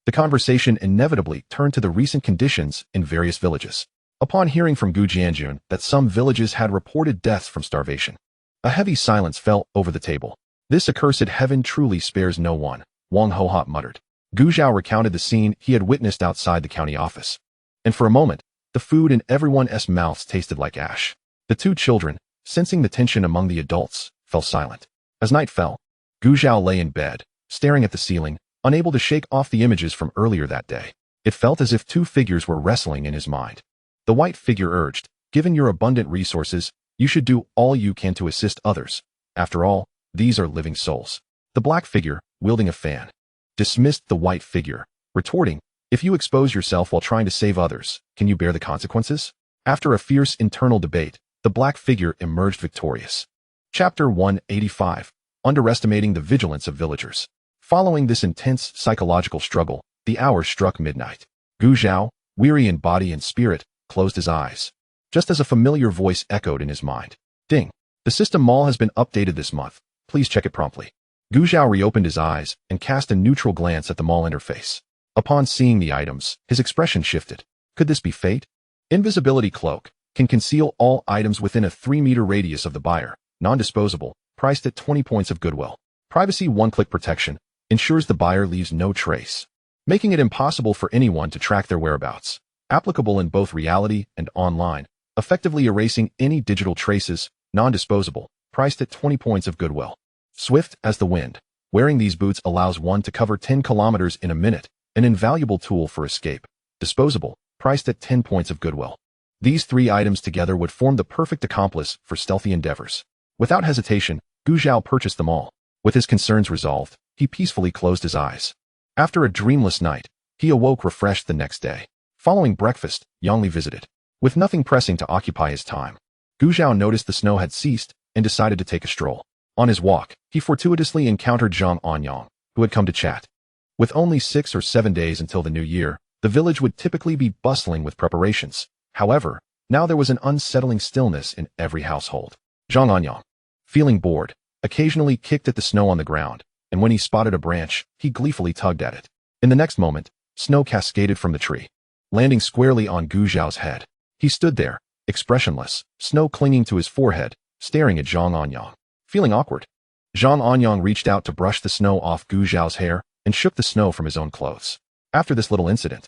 The conversation inevitably turned to the recent conditions in various villages. Upon hearing from Gu Jianjun that some villages had reported deaths from starvation, a heavy silence fell over the table. This accursed heaven truly spares no one, Wang Hohot muttered. Gu Zhao recounted the scene he had witnessed outside the county office. And for a moment, the food in everyone's mouths tasted like ash. The two children, sensing the tension among the adults, fell silent. As night fell, Gu Zhao lay in bed, staring at the ceiling, unable to shake off the images from earlier that day. It felt as if two figures were wrestling in his mind. The white figure urged, "Given your abundant resources, you should do all you can to assist others. After all, these are living souls." The black figure, wielding a fan, dismissed the white figure, retorting, "If you expose yourself while trying to save others, can you bear the consequences?" After a fierce internal debate, the black figure emerged victorious. Chapter 185. Underestimating the vigilance of villagers. Following this intense psychological struggle, the hour struck midnight. Gu Zhao, weary in body and spirit, closed his eyes. Just as a familiar voice echoed in his mind. Ding. The system mall has been updated this month. Please check it promptly. Gu Zhao reopened his eyes and cast a neutral glance at the mall interface. Upon seeing the items, his expression shifted. Could this be fate? Invisibility cloak can conceal all items within a 3-meter radius of the buyer. Non-disposable, priced at 20 points of goodwill. Privacy one-click protection ensures the buyer leaves no trace, making it impossible for anyone to track their whereabouts. Applicable in both reality and online, effectively erasing any digital traces. Non-disposable, priced at 20 points of goodwill. Swift as the wind. Wearing these boots allows one to cover 10 kilometers in a minute, an invaluable tool for escape. Disposable, priced at 10 points of goodwill. These three items together would form the perfect accomplice for stealthy endeavors. Without hesitation, Gu Zhao purchased them all. With his concerns resolved, he peacefully closed his eyes. After a dreamless night, he awoke refreshed the next day. Following breakfast, Yang Li visited. With nothing pressing to occupy his time, Gu Zhao noticed the snow had ceased and decided to take a stroll. On his walk, he fortuitously encountered Zhang Anyang, who had come to chat. With only 6 or 7 days until the new year, the village would typically be bustling with preparations. However, now there was an unsettling stillness in every household. Zhang Anyang, feeling bored, occasionally kicked at the snow on the ground, and when he spotted a branch, he gleefully tugged at it. In the next moment, snow cascaded from the tree, landing squarely on Gu Zhao's head. He stood there, expressionless, snow clinging to his forehead, staring at Zhang Anyang. Feeling awkward, Zhang Anyang reached out to brush the snow off Gu Zhao's hair and shook the snow from his own clothes. After this little incident,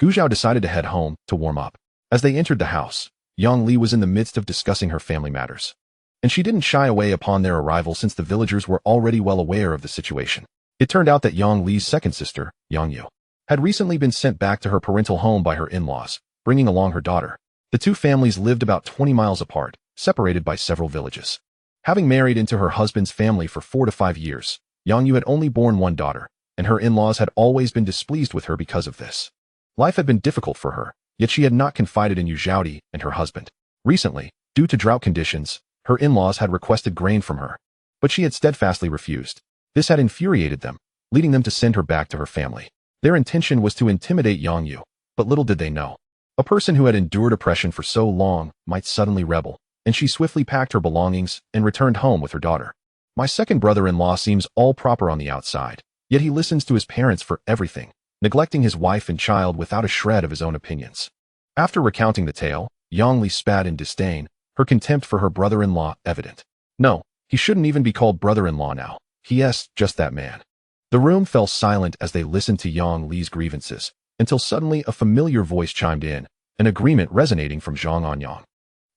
Gu Zhao decided to head home to warm up. As they entered the house, Yang Li was in the midst of discussing her family matters. And she didn't shy away upon their arrival since the villagers were already well aware of the situation. It turned out that Yang Li's second sister, Yang Yu, had recently been sent back to her parental home by her in-laws, bringing along her daughter. The two families lived about 20 miles apart, separated by several villages. Having married into her husband's family for 4 to 5 years, Yang Yu had only borne one daughter, and her in-laws had always been displeased with her because of this. Life had been difficult for her, yet she had not confided in Yu Zhaodi and her husband. Recently, due to drought conditions, her in-laws had requested grain from her, but she had steadfastly refused. This had infuriated them, leading them to send her back to her family. Their intention was to intimidate Yang Yu, but little did they know. A person who had endured oppression for so long might suddenly rebel, and she swiftly packed her belongings and returned home with her daughter. My second brother-in-law seems all proper on the outside, yet he listens to his parents for everything, neglecting his wife and child without a shred of his own opinions. After recounting the tale, Yang Li spat in disdain, her contempt for her brother-in-law evident. No, he shouldn't even be called brother-in-law now. He.s. just that man. The room fell silent as they listened to Yang Li's grievances, until suddenly a familiar voice chimed in, an agreement resonating from Zhang Anyang.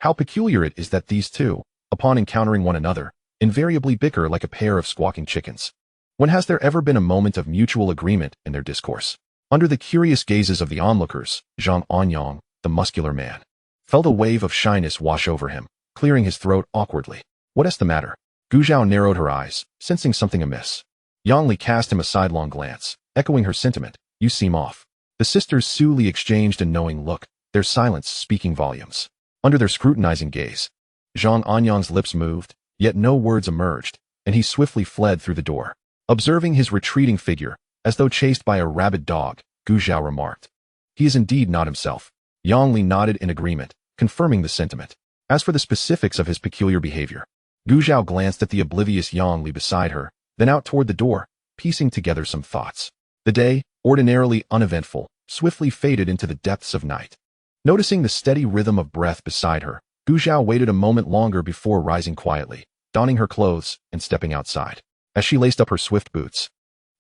How peculiar it is that these two, upon encountering one another, invariably bicker like a pair of squawking chickens. When has there ever been a moment of mutual agreement in their discourse? Under the curious gazes of the onlookers, Zhang Anyang, the muscular man, felt a wave of shyness wash over him, clearing his throat awkwardly. What is the matter? Gu Zhao narrowed her eyes, sensing something amiss. Yang Li cast him a sidelong glance, echoing her sentiment. You seem off. The sisters Su Li exchanged a knowing look, their silence speaking volumes. Under their scrutinizing gaze, Zhang Anyang's lips moved, yet no words emerged, and he swiftly fled through the door. Observing his retreating figure, as though chased by a rabid dog, Gu Zhao remarked. He is indeed not himself. Yang Li nodded in agreement, confirming the sentiment. As for the specifics of his peculiar behavior, Gu Zhao glanced at the oblivious Yang Li beside her, then out toward the door, piecing together some thoughts. The day, ordinarily uneventful, swiftly faded into the depths of night. Noticing the steady rhythm of breath beside her, Gu Zhao waited a moment longer before rising quietly, donning her clothes and stepping outside. As she laced up her swift boots,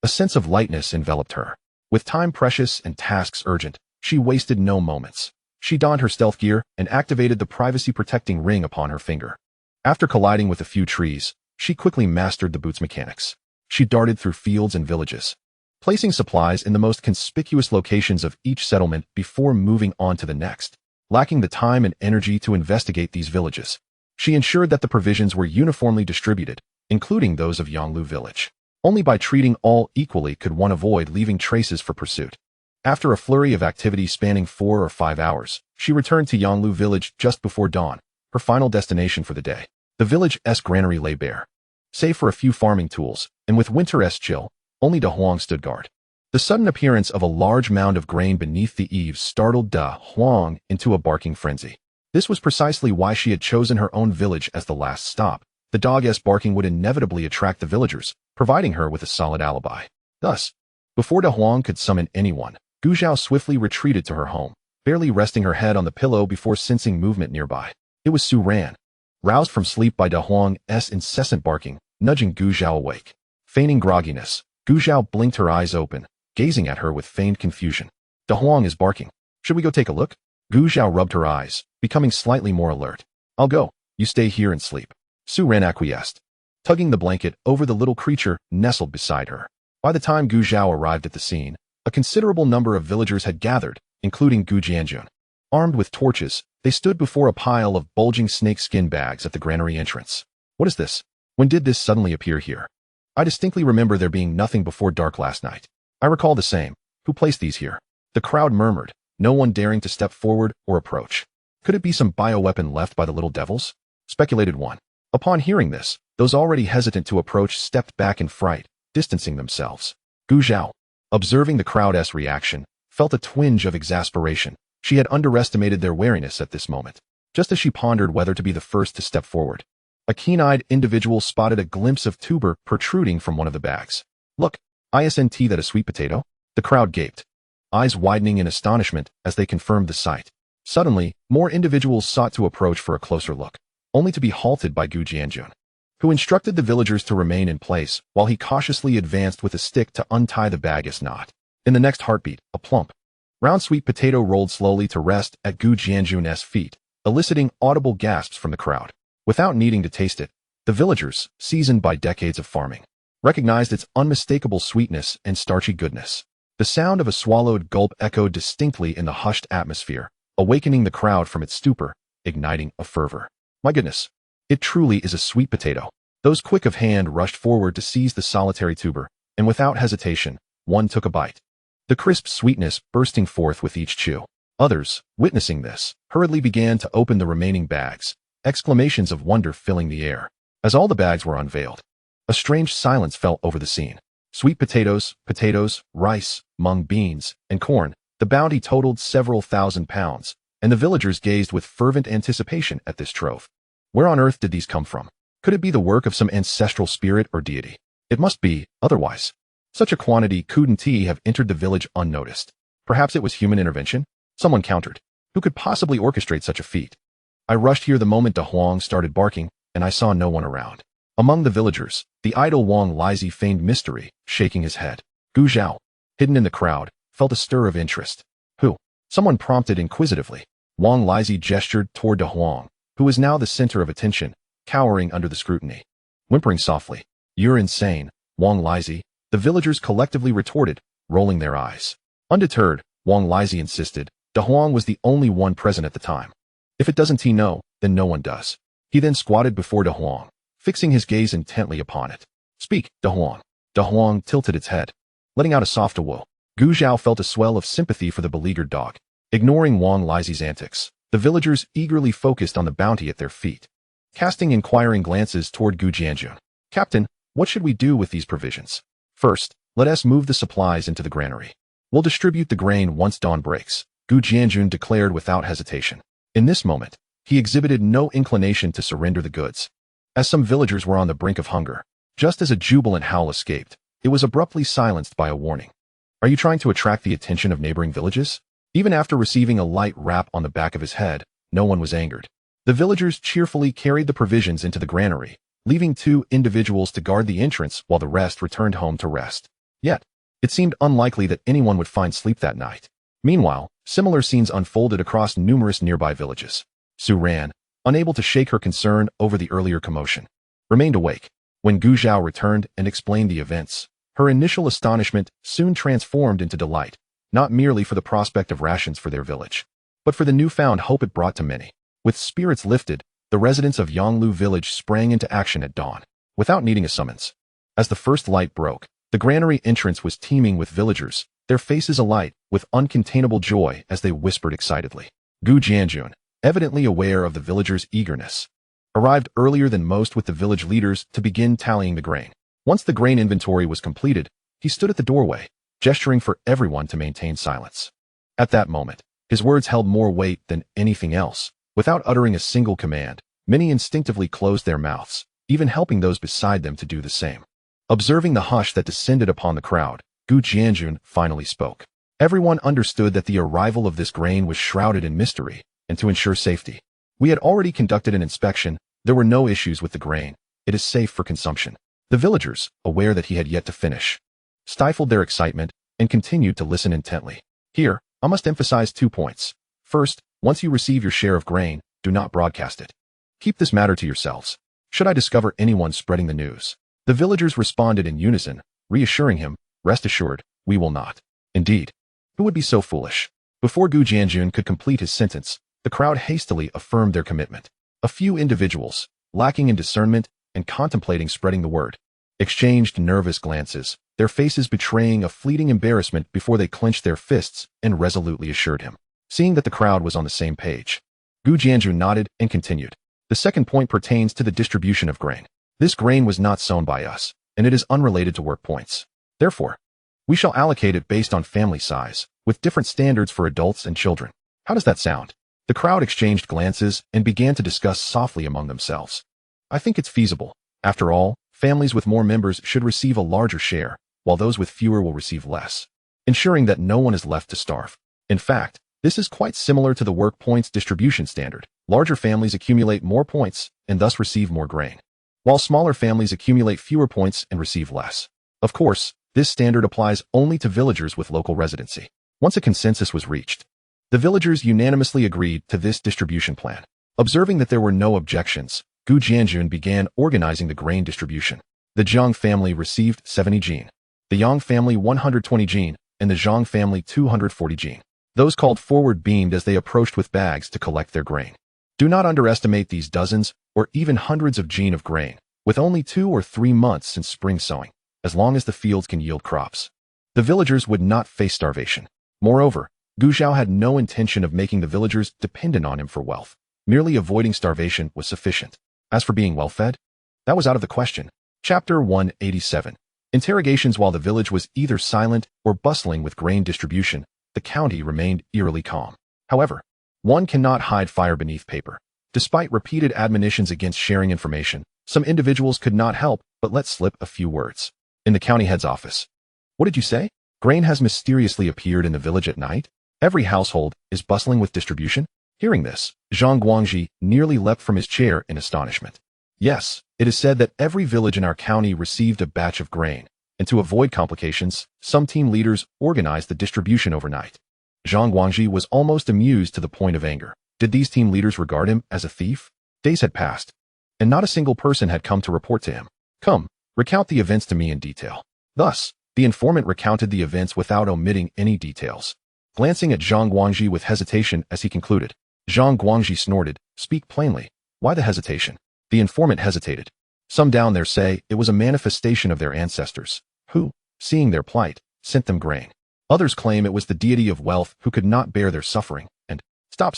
a sense of lightness enveloped her. With time precious and tasks urgent, she wasted no moments. She donned her stealth gear and activated the privacy-protecting ring upon her finger. After colliding with a few trees, she quickly mastered the boots' mechanics. She darted through fields and villages, placing supplies in the most conspicuous locations of each settlement before moving on to the next. Lacking the time and energy to investigate these villages, she ensured that the provisions were uniformly distributed, including those of Yanglu village. Only by treating all equally could one avoid leaving traces for pursuit. After a flurry of activity spanning 4 or 5 hours, she returned to Yanglu village just before dawn, her final destination for the day. The village's granary lay bare. Save for a few farming tools, and with winter's chill, only De Huang stood guard. The sudden appearance of a large mound of grain beneath the eaves startled De Huang into a barking frenzy. This was precisely why she had chosen her own village as the last stop. The dog's barking would inevitably attract the villagers, providing her with a solid alibi. Thus, before De Huang could summon anyone, Gu Zhao swiftly retreated to her home, barely resting her head on the pillow before sensing movement nearby. It was Su Ran, roused from sleep by De Huang's incessant barking, nudging Gu Zhao awake. Feigning grogginess, Gu Zhao blinked her eyes open, gazing at her with feigned confusion. De Huang is barking. Should we go take a look? Gu Zhao rubbed her eyes, becoming slightly more alert. I'll go. You stay here and sleep. Su Ran acquiesced, tugging the blanket over the little creature nestled beside her. By the time Gu Zhao arrived at the scene, a considerable number of villagers had gathered, including Gu Jianjun. Armed with torches, they stood before a pile of bulging snakeskin bags at the granary entrance. What is this? When did this suddenly appear here? I distinctly remember there being nothing before dark last night. I recall the same. Who placed these here? The crowd murmured, no one daring to step forward or approach. Could it be some bioweapon left by the little devils? Speculated one. Upon hearing this, those already hesitant to approach stepped back in fright, distancing themselves. Gu Zhao, observing the crowd's reaction, felt a twinge of exasperation. She had underestimated their wariness at this moment. Just as she pondered whether to be the first to step forward, a keen-eyed individual spotted a glimpse of tuber protruding from one of the bags. Look, isn't that a sweet potato? The crowd gaped, eyes widening in astonishment as they confirmed the sight. Suddenly, more individuals sought to approach for a closer look, only to be halted by Gu Jianjun, who instructed the villagers to remain in place while he cautiously advanced with a stick to untie the bag's knot. In the next heartbeat, a plump, round sweet potato rolled slowly to rest at Gu Jianjun's feet, eliciting audible gasps from the crowd. Without needing to taste it, the villagers, seasoned by decades of farming, recognized its unmistakable sweetness and starchy goodness. The sound of a swallowed gulp echoed distinctly in the hushed atmosphere, awakening the crowd from its stupor, igniting a fervor. My goodness, it truly is a sweet potato. Those quick of hand rushed forward to seize the solitary tuber, and without hesitation, one took a bite, the crisp sweetness bursting forth with each chew. Others, witnessing this, hurriedly began to open the remaining bags, exclamations of wonder filling the air. As all the bags were unveiled, a strange silence fell over the scene. Sweet potatoes, rice, mung beans, and corn, the bounty totaled several thousand pounds, and the villagers gazed with fervent anticipation at this trove. Where on earth did these come from? Could it be the work of some ancestral spirit or deity? It must be, otherwise such a quantity couldn't have entered the village unnoticed. Perhaps it was human intervention? Someone countered. Who could possibly orchestrate such a feat? I rushed here the moment De Huang started barking, and I saw no one around. Among the villagers, the idle Wang Lizi feigned mystery, shaking his head. Gu Zhao, hidden in the crowd, felt a stir of interest. Who? Someone prompted inquisitively. Wang Lizi gestured toward De Huang, who was now the center of attention, cowering under the scrutiny. Whimpering softly, "You're insane, Wang Lizi," the villagers collectively retorted, rolling their eyes. Undeterred, Wang Lizi insisted. De Huang was the only one present at the time. If it doesn't know, then no one does. He then squatted before De Huang, fixing his gaze intently upon it. Speak, De Huang. De Huang tilted its head, letting out a soft whoa. Gu Zhao felt a swell of sympathy for the beleaguered dog. Ignoring Wang Lizi's antics, the villagers eagerly focused on the bounty at their feet, casting inquiring glances toward Gu Jianjun. Captain, what should we do with these provisions? First, let us move the supplies into the granary. We'll distribute the grain once dawn breaks, Gu Jianjun declared without hesitation. In this moment, he exhibited no inclination to surrender the goods. As some villagers were on the brink of hunger, just as a jubilant howl escaped, it was abruptly silenced by a warning. Are you trying to attract the attention of neighboring villages? Even after receiving a light rap on the back of his head, no one was angered. The villagers cheerfully carried the provisions into the granary, leaving 2 individuals to guard the entrance while the rest returned home to rest. Yet, it seemed unlikely that anyone would find sleep that night. Meanwhile, similar scenes unfolded across numerous nearby villages. Su Ran, unable to shake her concern over the earlier commotion, remained awake. When Gu Zhao returned and explained the events, her initial astonishment soon transformed into delight, not merely for the prospect of rations for their village, but for the newfound hope it brought to many. With spirits lifted, the residents of Yonglu village sprang into action at dawn, without needing a summons. As the first light broke, the granary entrance was teeming with villagers, their faces alight with uncontainable joy as they whispered excitedly. Gu Jianjun, evidently aware of the villagers' eagerness, arrived earlier than most with the village leaders to begin tallying the grain. Once the grain inventory was completed, he stood at the doorway, gesturing for everyone to maintain silence. At that moment, his words held more weight than anything else. Without uttering a single command, many instinctively closed their mouths, even helping those beside them to do the same. Observing the hush that descended upon the crowd, Gu Jianjun finally spoke. Everyone understood that the arrival of this grain was shrouded in mystery, and to ensure safety, we had already conducted an inspection. There were no issues with the grain. It is safe for consumption. The villagers, aware that he had yet to finish, stifled their excitement and continued to listen intently. Here, I must emphasize 2 points. First, once you receive your share of grain, do not broadcast it. Keep this matter to yourselves. Should I discover anyone spreading the news? The villagers responded in unison, reassuring him, rest assured, we will not. Indeed, who would be so foolish? Before Gu Jianjun could complete his sentence, the crowd hastily affirmed their commitment. A few individuals, lacking in discernment and contemplating spreading the word, exchanged nervous glances, their faces betraying a fleeting embarrassment before they clenched their fists and resolutely assured him. Seeing that the crowd was on the same page, Gu Jianjun nodded and continued. The second point pertains to the distribution of grain. This grain was not sown by us, and it is unrelated to work points. Therefore, we shall allocate it based on family size, with different standards for adults and children. How does that sound? The crowd exchanged glances and began to discuss softly among themselves. I think it's feasible. After all, families with more members should receive a larger share, while those with fewer will receive less, ensuring that no one is left to starve. In fact, this is quite similar to the work points distribution standard. Larger families accumulate more points and thus receive more grain, while smaller families accumulate fewer points and receive less. Of course, this standard applies only to villagers with local residency. Once a consensus was reached, the villagers unanimously agreed to this distribution plan. Observing that there were no objections, Gu Jianjun began organizing the grain distribution. The Zhang family received 70 jin, the Yang family 120 jin, and the Zhang family 240 jin. Those called forward beamed as they approached with bags to collect their grain. Do not underestimate these dozens or even hundreds of jin of grain, with only 2 or 3 months since spring sowing, as long as the fields can yield crops. The villagers would not face starvation. Moreover, Gu Zhao had no intention of making the villagers dependent on him for wealth. Merely avoiding starvation was sufficient. As for being well-fed, that was out of the question. Chapter 187. Interrogations. While the village was either silent or bustling with grain distribution, the county remained eerily calm. However, one cannot hide fire beneath paper. Despite repeated admonitions against sharing information, some individuals could not help but let slip a few words. In the county head's office. What did you say? Grain has mysteriously appeared in the village at night? Every household is bustling with distribution? Hearing this, Zhang Guangji nearly leapt from his chair in astonishment. Yes, it is said that every village in our county received a batch of grain, and to avoid complications, some team leaders organized the distribution overnight. Zhang Guangji was almost amused to the point of anger. Did these team leaders regard him as a thief? Days had passed, and not a single person had come to report to him. Come, recount the events to me in detail. Thus, the informant recounted the events without omitting any details. Glancing at Zhang Guangji with hesitation as he concluded, Zhang Guangji snorted, "Speak plainly. Why the hesitation?" The informant hesitated. Some down there say it was a manifestation of their ancestors, who, seeing their plight, sent them grain. Others claim it was the deity of wealth who could not bear their suffering, and— Stop!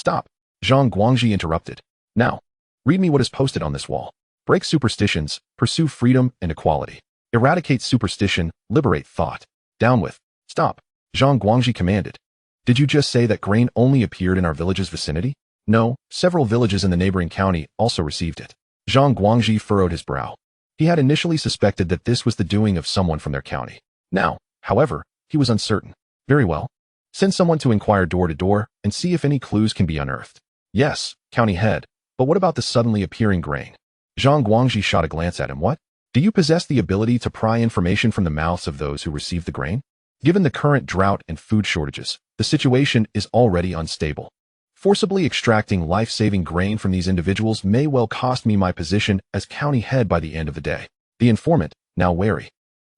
Zhang Guangji interrupted. Now, read me what is posted on this wall. Break superstitions, pursue freedom and equality. Eradicate superstition, liberate thought. Down with— Stop. Zhang Guangji commanded. Did you just say that grain only appeared in our village's vicinity? No, several villages in the neighboring county also received it. Zhang Guangji furrowed his brow. He had initially suspected that this was the doing of someone from their county. Now, however, he was uncertain. Very well. Send someone to inquire door to door and see if any clues can be unearthed. Yes, county head, but what about the suddenly appearing grain? Zhang Guangji shot a glance at him. What? Do you possess the ability to pry information from the mouths of those who receive the grain? Given the current drought and food shortages, the situation is already unstable. Forcibly extracting life-saving grain from these individuals may well cost me my position as county head by the end of the day. The informant, now wary,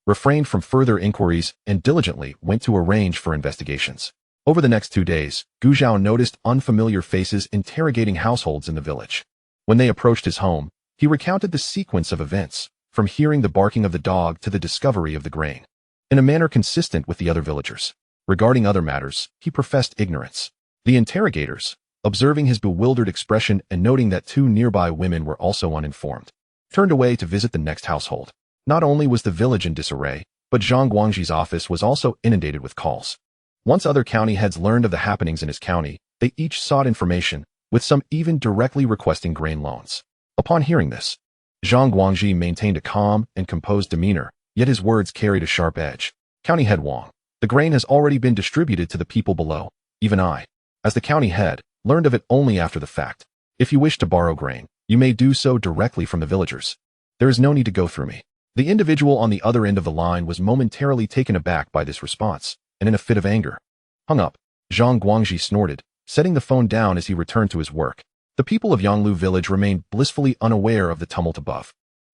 refrained from further inquiries and diligently went to arrange for investigations. Over the next 2 days, Gu Zhao noticed unfamiliar faces interrogating households in the village. When they approached his home, he recounted the sequence of events, from hearing the barking of the dog to the discovery of the grain, in a manner consistent with the other villagers. Regarding other matters, he professed ignorance. The interrogators, observing his bewildered expression and noting that 2 nearby women were also uninformed, turned away to visit the next household. Not only was the village in disarray, but Zhang Guangji's office was also inundated with calls. Once other county heads learned of the happenings in his county, they each sought information, with some even directly requesting grain loans. Upon hearing this, Zhang Guangji maintained a calm and composed demeanor, yet his words carried a sharp edge. County head Wang, the grain has already been distributed to the people below. Even I, as the county head, learned of it only after the fact. If you wish to borrow grain, you may do so directly from the villagers. There is no need to go through me. The individual on the other end of the line was momentarily taken aback by this response, and in a fit of anger, hung up. Zhang Guangji snorted, setting the phone down as he returned to his work. The people of Yanglu village remained blissfully unaware of the tumult above.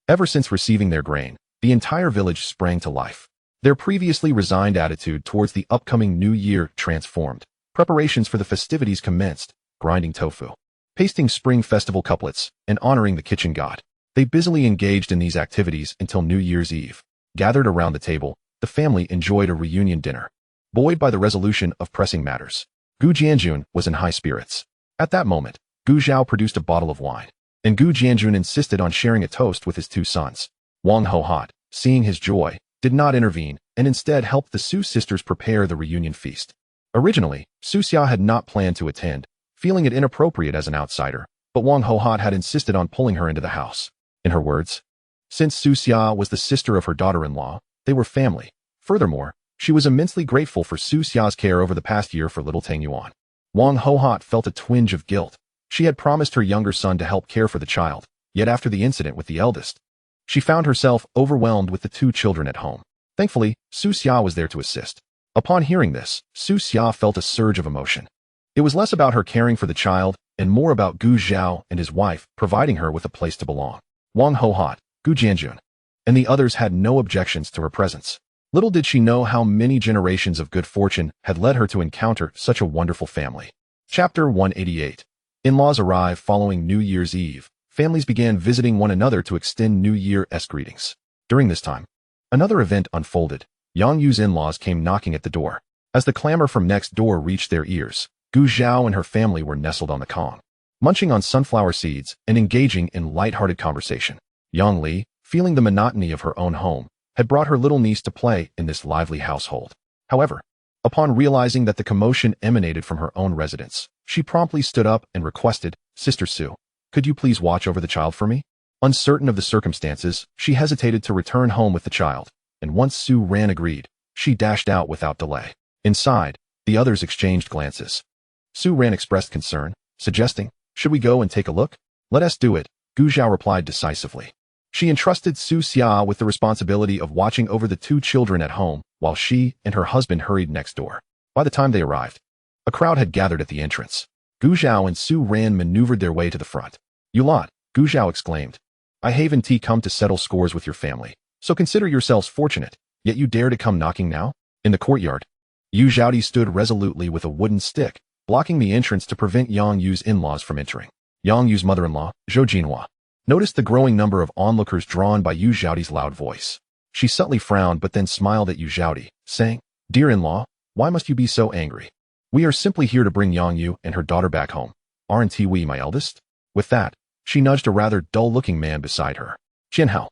Ever since receiving their grain, the entire village sprang to life. Their previously resigned attitude towards the upcoming new year transformed. Preparations for the festivities commenced, grinding tofu, pasting spring festival couplets, and honoring the kitchen god. They busily engaged in these activities until New Year's Eve. Gathered around the table, the family enjoyed a reunion dinner. Buoyed by the resolution of pressing matters, Gu Jianjun was in high spirits. At that moment, Gu Zhao produced a bottle of wine, and Gu Jianjun insisted on sharing a toast with his 2 sons. Wang Hohat, seeing his joy, did not intervene and instead helped the Su sisters prepare the reunion feast. Originally, Su Xia had not planned to attend, feeling it inappropriate as an outsider, but Wang Hohat had insisted on pulling her into the house. In her words, since Su Xia was the sister of her daughter-in-law, they were family. Furthermore, she was immensely grateful for Su Xia's care over the past year for little Tang Yuan. Wang Hohat felt a twinge of guilt. She had promised her younger son to help care for the child, yet after the incident with the eldest, she found herself overwhelmed with the 2 children at home. Thankfully, Su Xia was there to assist. Upon hearing this, Su Xia felt a surge of emotion. It was less about her caring for the child and more about Gu Zhao and his wife providing her with a place to belong. Wang Hohat, Gu Jianjun, and the others had no objections to her presence. Little did she know how many generations of good fortune had led her to encounter such a wonderful family. Chapter 188. In-laws arrive following New Year's Eve. Families began visiting one another to extend New Year-esque greetings. During this time, another event unfolded. Yang Yu's in-laws came knocking at the door. As the clamor from next door reached their ears, Gu Zhao and her family were nestled on the kong, munching on sunflower seeds and engaging in light-hearted conversation. Yang Li, feeling the monotony of her own home, had brought her little niece to play in this lively household. However, upon realizing that the commotion emanated from her own residence, she promptly stood up and requested, Sister Su, could you please watch over the child for me? Uncertain of the circumstances, she hesitated to return home with the child, and once Su Ran agreed, she dashed out without delay. Inside, the others exchanged glances. Su Ran expressed concern, suggesting, should we go and take a look? Let us do it, Gu Zhao replied decisively. She entrusted Su Xia with the responsibility of watching over the 2 children at home, while she and her husband hurried next door. By the time they arrived, a crowd had gathered at the entrance. Gu Zhao and Su Ran maneuvered their way to the front. You lot, Gu Zhao exclaimed. I haven't come to settle scores with your family, so consider yourselves fortunate, yet you dare to come knocking now? In the courtyard, Yu Zhaodi stood resolutely with a wooden stick, blocking the entrance to prevent Yang Yu's in-laws from entering. Yang Yu's mother-in-law, Zhou Jinhua, noticed the growing number of onlookers drawn by Yu Zhaodi's loud voice. She subtly frowned but then smiled at Yu Zhaodi, saying, Dear in-law, why must you be so angry? We are simply here to bring Yang Yu and her daughter back home. Aren't we, my eldest? With that, she nudged a rather dull-looking man beside her. Jianhao,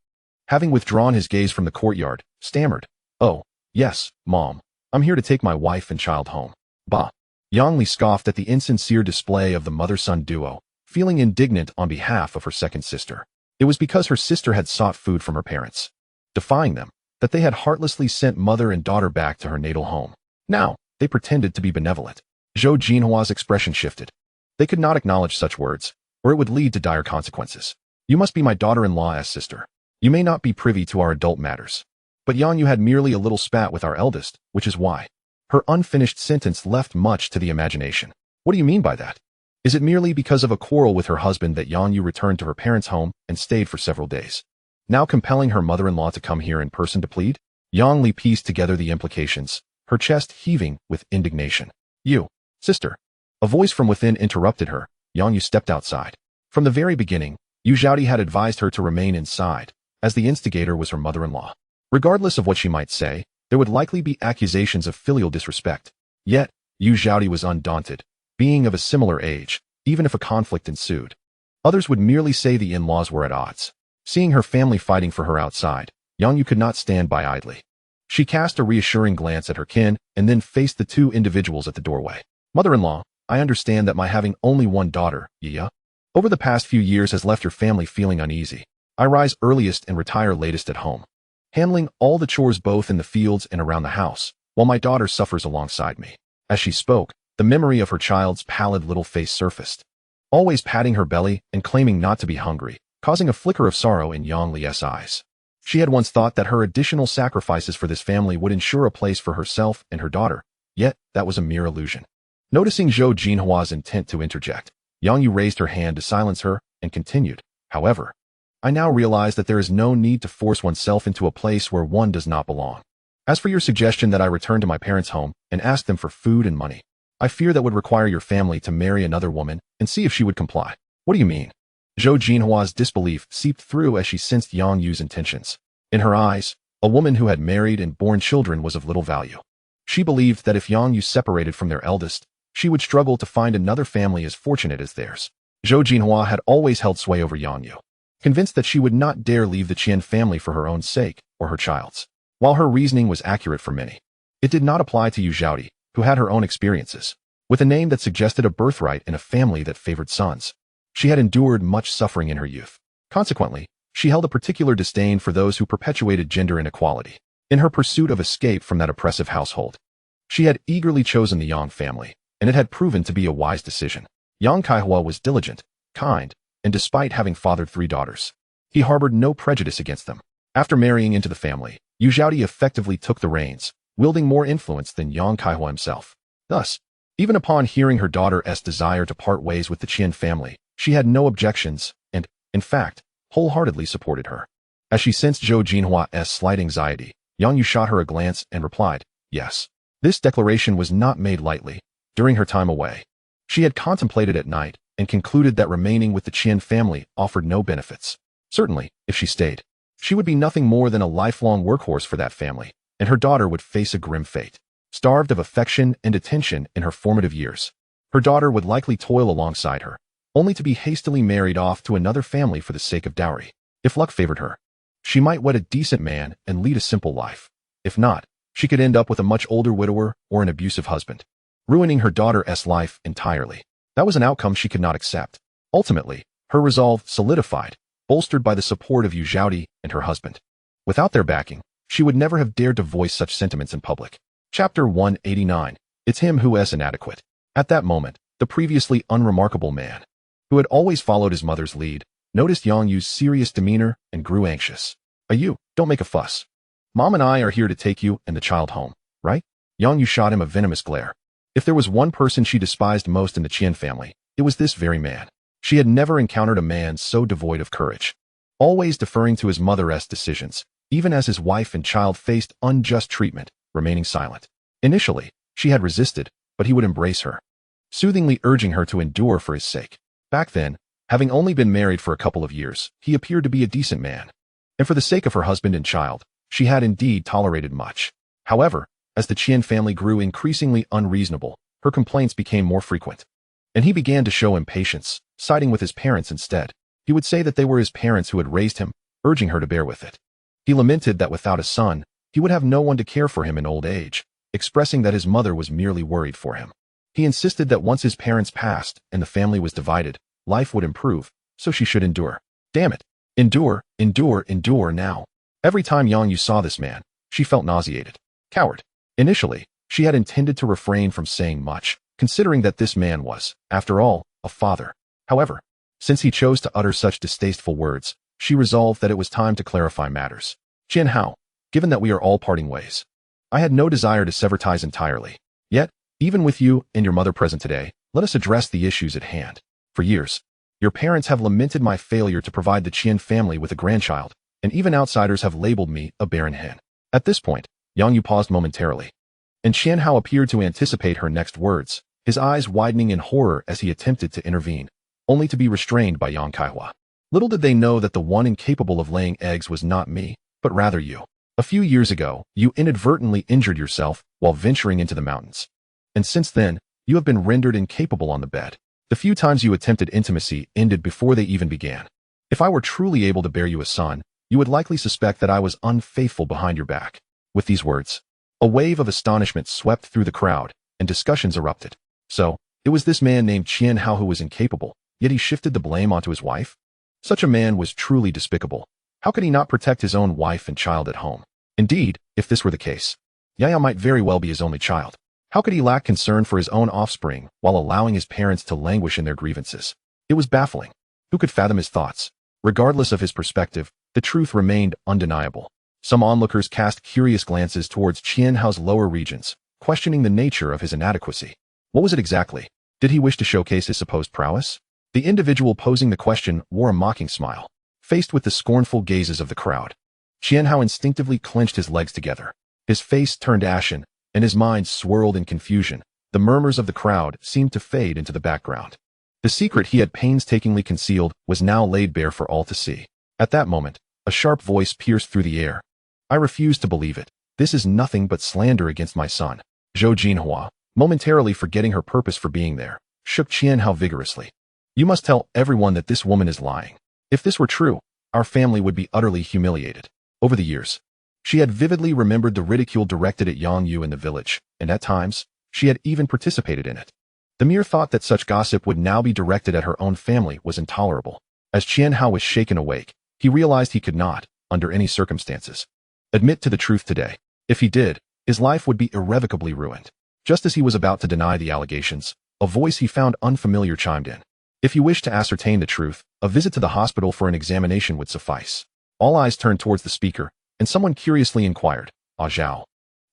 having withdrawn his gaze from the courtyard, stammered, Oh, yes, Mom. I'm here to take my wife and child home. Bah. Yang Li scoffed at the insincere display of the mother-son duo, feeling indignant on behalf of her second sister. It was because her sister had sought food from her parents, defying them, that they had heartlessly sent mother and daughter back to her natal home. Now, they pretended to be benevolent. Zhou Jinhua's expression shifted. They could not acknowledge such words, or it would lead to dire consequences. You must be my daughter-in-law's sister. You may not be privy to our adult matters. But Yang Yu had merely a little spat with our eldest, which is why. Her unfinished sentence left much to the imagination. What do you mean by that? Is it merely because of a quarrel with her husband that Yang Yu returned to her parents' home and stayed for several days, now compelling her mother-in-law to come here in person to plead? Yang Li pieced together the implications, her chest heaving with indignation. You, sister. A voice from within interrupted her. Yang Yu stepped outside. From the very beginning, Yu Zhaodi had advised her to remain inside, as the instigator was her mother-in-law. Regardless of what she might say, there would likely be accusations of filial disrespect. Yet, Yu Zhaodi was undaunted, being of a similar age, even if a conflict ensued. Others would merely say the in-laws were at odds. Seeing her family fighting for her outside, Yang Yu could not stand by idly. She cast a reassuring glance at her kin and then faced the two individuals at the doorway. Mother-in-law, I understand that my having only one daughter, Yiya, over the past few years has left your family feeling uneasy. I rise earliest and retire latest at home, handling all the chores both in the fields and around the house, while my daughter suffers alongside me. As she spoke, the memory of her child's pallid little face surfaced, always patting her belly and claiming not to be hungry, causing a flicker of sorrow in Yang Li's eyes. She had once thought that her additional sacrifices for this family would ensure a place for herself and her daughter, yet that was a mere illusion. Noticing Zhou Jinhua's intent to interject, Yang Yu raised her hand to silence her and continued, however, I now realize that there is no need to force oneself into a place where one does not belong. As for your suggestion that I return to my parents' home and ask them for food and money, I fear that would require your family to marry another woman and see if she would comply. What do you mean? Zhou Jinhua's disbelief seeped through as she sensed Yang Yu's intentions. In her eyes, a woman who had married and borne children was of little value. She believed that if Yang Yu separated from their eldest, she would struggle to find another family as fortunate as theirs. Zhou Jinhua had always held sway over Yang Yu, convinced that she would not dare leave the Qian family for her own sake or her child's. While her reasoning was accurate for many, it did not apply to Yu Zhaodi, who had her own experiences. With a name that suggested a birthright in a family that favored sons, she had endured much suffering in her youth. Consequently, she held a particular disdain for those who perpetuated gender inequality. In her pursuit of escape from that oppressive household, she had eagerly chosen the Yang family, and it had proven to be a wise decision. Yang Kaihua was diligent, kind, and despite having fathered 3 daughters, he harbored no prejudice against them. After marrying into the family, Yu Zhaodi effectively took the reins, wielding more influence than Yang Kaihua himself. Thus, even upon hearing her daughter's desire to part ways with the Qian family, she had no objections and, in fact, wholeheartedly supported her. As she sensed Zhou Jinhua's slight anxiety, Yang Yu shot her a glance and replied, yes. This declaration was not made lightly. During her time away, she had contemplated at night and concluded that remaining with the Qian family offered no benefits. Certainly, if she stayed, she would be nothing more than a lifelong workhorse for that family, and her daughter would face a grim fate. Starved of affection and attention in her formative years, her daughter would likely toil alongside her, only to be hastily married off to another family for the sake of dowry. If luck favored her, she might wed a decent man and lead a simple life. If not, she could end up with a much older widower or an abusive husband, ruining her daughter's life entirely. That was an outcome she could not accept. Ultimately, her resolve solidified, bolstered by the support of Yu Zhaodi and her husband. Without their backing, she would never have dared to voice such sentiments in public. Chapter 189. It's him who is inadequate. At that moment, the previously unremarkable man, who had always followed his mother's lead, noticed Yang Yu's serious demeanor and grew anxious. You, don't make a fuss. Mom and I are here to take you and the child home, right? Yang Yu shot him a venomous glare. If there was one person she despised most in the Qian family, it was this very man. She had never encountered a man so devoid of courage, always deferring to his mother's decisions, even as his wife and child faced unjust treatment, remaining silent. Initially, she had resisted, but he would embrace her, soothingly urging her to endure for his sake. Back then, having only been married for a couple of years, he appeared to be a decent man. And for the sake of her husband and child, she had indeed tolerated much. However, as the Qian family grew increasingly unreasonable, her complaints became more frequent. And he began to show impatience, siding with his parents instead. He would say that they were his parents who had raised him, urging her to bear with it. He lamented that without a son, he would have no one to care for him in old age, expressing that his mother was merely worried for him. He insisted that once his parents passed and the family was divided, life would improve, so she should endure. Damn it. Endure, endure, endure now. Every time Yang Yu saw this man, she felt nauseated. Coward. Initially, she had intended to refrain from saying much, considering that this man was, after all, a father. However, since he chose to utter such distasteful words, she resolved that it was time to clarify matters. Jian Hao, given that we are all parting ways, I had no desire to sever ties entirely. Yet, even with you and your mother present today, let us address the issues at hand. For years, your parents have lamented my failure to provide the Qian family with a grandchild, and even outsiders have labeled me a barren hen. At this point, Yang Yu paused momentarily, and Qian Hao appeared to anticipate her next words, his eyes widening in horror as he attempted to intervene, only to be restrained by Yang Kaihua. Little did they know that the one incapable of laying eggs was not me, but rather you. A few years ago, you inadvertently injured yourself while venturing into the mountains. And since then, you have been rendered incapable on the bed. The few times you attempted intimacy ended before they even began. If I were truly able to bear you a son, you would likely suspect that I was unfaithful behind your back. With these words, a wave of astonishment swept through the crowd, and discussions erupted. So, it was this man named Qian Hao who was incapable, yet he shifted the blame onto his wife? Such a man was truly despicable. How could he not protect his own wife and child at home? Indeed, if this were the case, Yaya might very well be his only child. How could he lack concern for his own offspring while allowing his parents to languish in their grievances? It was baffling. Who could fathom his thoughts? Regardless of his perspective, the truth remained undeniable. Some onlookers cast curious glances towards Qian Hao's lower regions, questioning the nature of his inadequacy. What was it exactly? Did he wish to showcase his supposed prowess? The individual posing the question wore a mocking smile. Faced with the scornful gazes of the crowd, Qian Hao instinctively clenched his legs together. His face turned ashen, and his mind swirled in confusion. The murmurs of the crowd seemed to fade into the background. The secret he had painstakingly concealed was now laid bare for all to see. At that moment, a sharp voice pierced through the air. I refuse to believe it. This is nothing but slander against my son. Zhou Jinhua, momentarily forgetting her purpose for being there, shook Qian Hao vigorously. You must tell everyone that this woman is lying. If this were true, our family would be utterly humiliated. Over the years, she had vividly remembered the ridicule directed at Yang Yu in the village, and at times, she had even participated in it. The mere thought that such gossip would now be directed at her own family was intolerable. As Qian Hao was shaken awake, he realized he could not, under any circumstances, admit to the truth today. If he did, his life would be irrevocably ruined. Just as he was about to deny the allegations, a voice he found unfamiliar chimed in. If you wish to ascertain the truth, a visit to the hospital for an examination would suffice. All eyes turned towards the speaker, and someone curiously inquired, Zhao,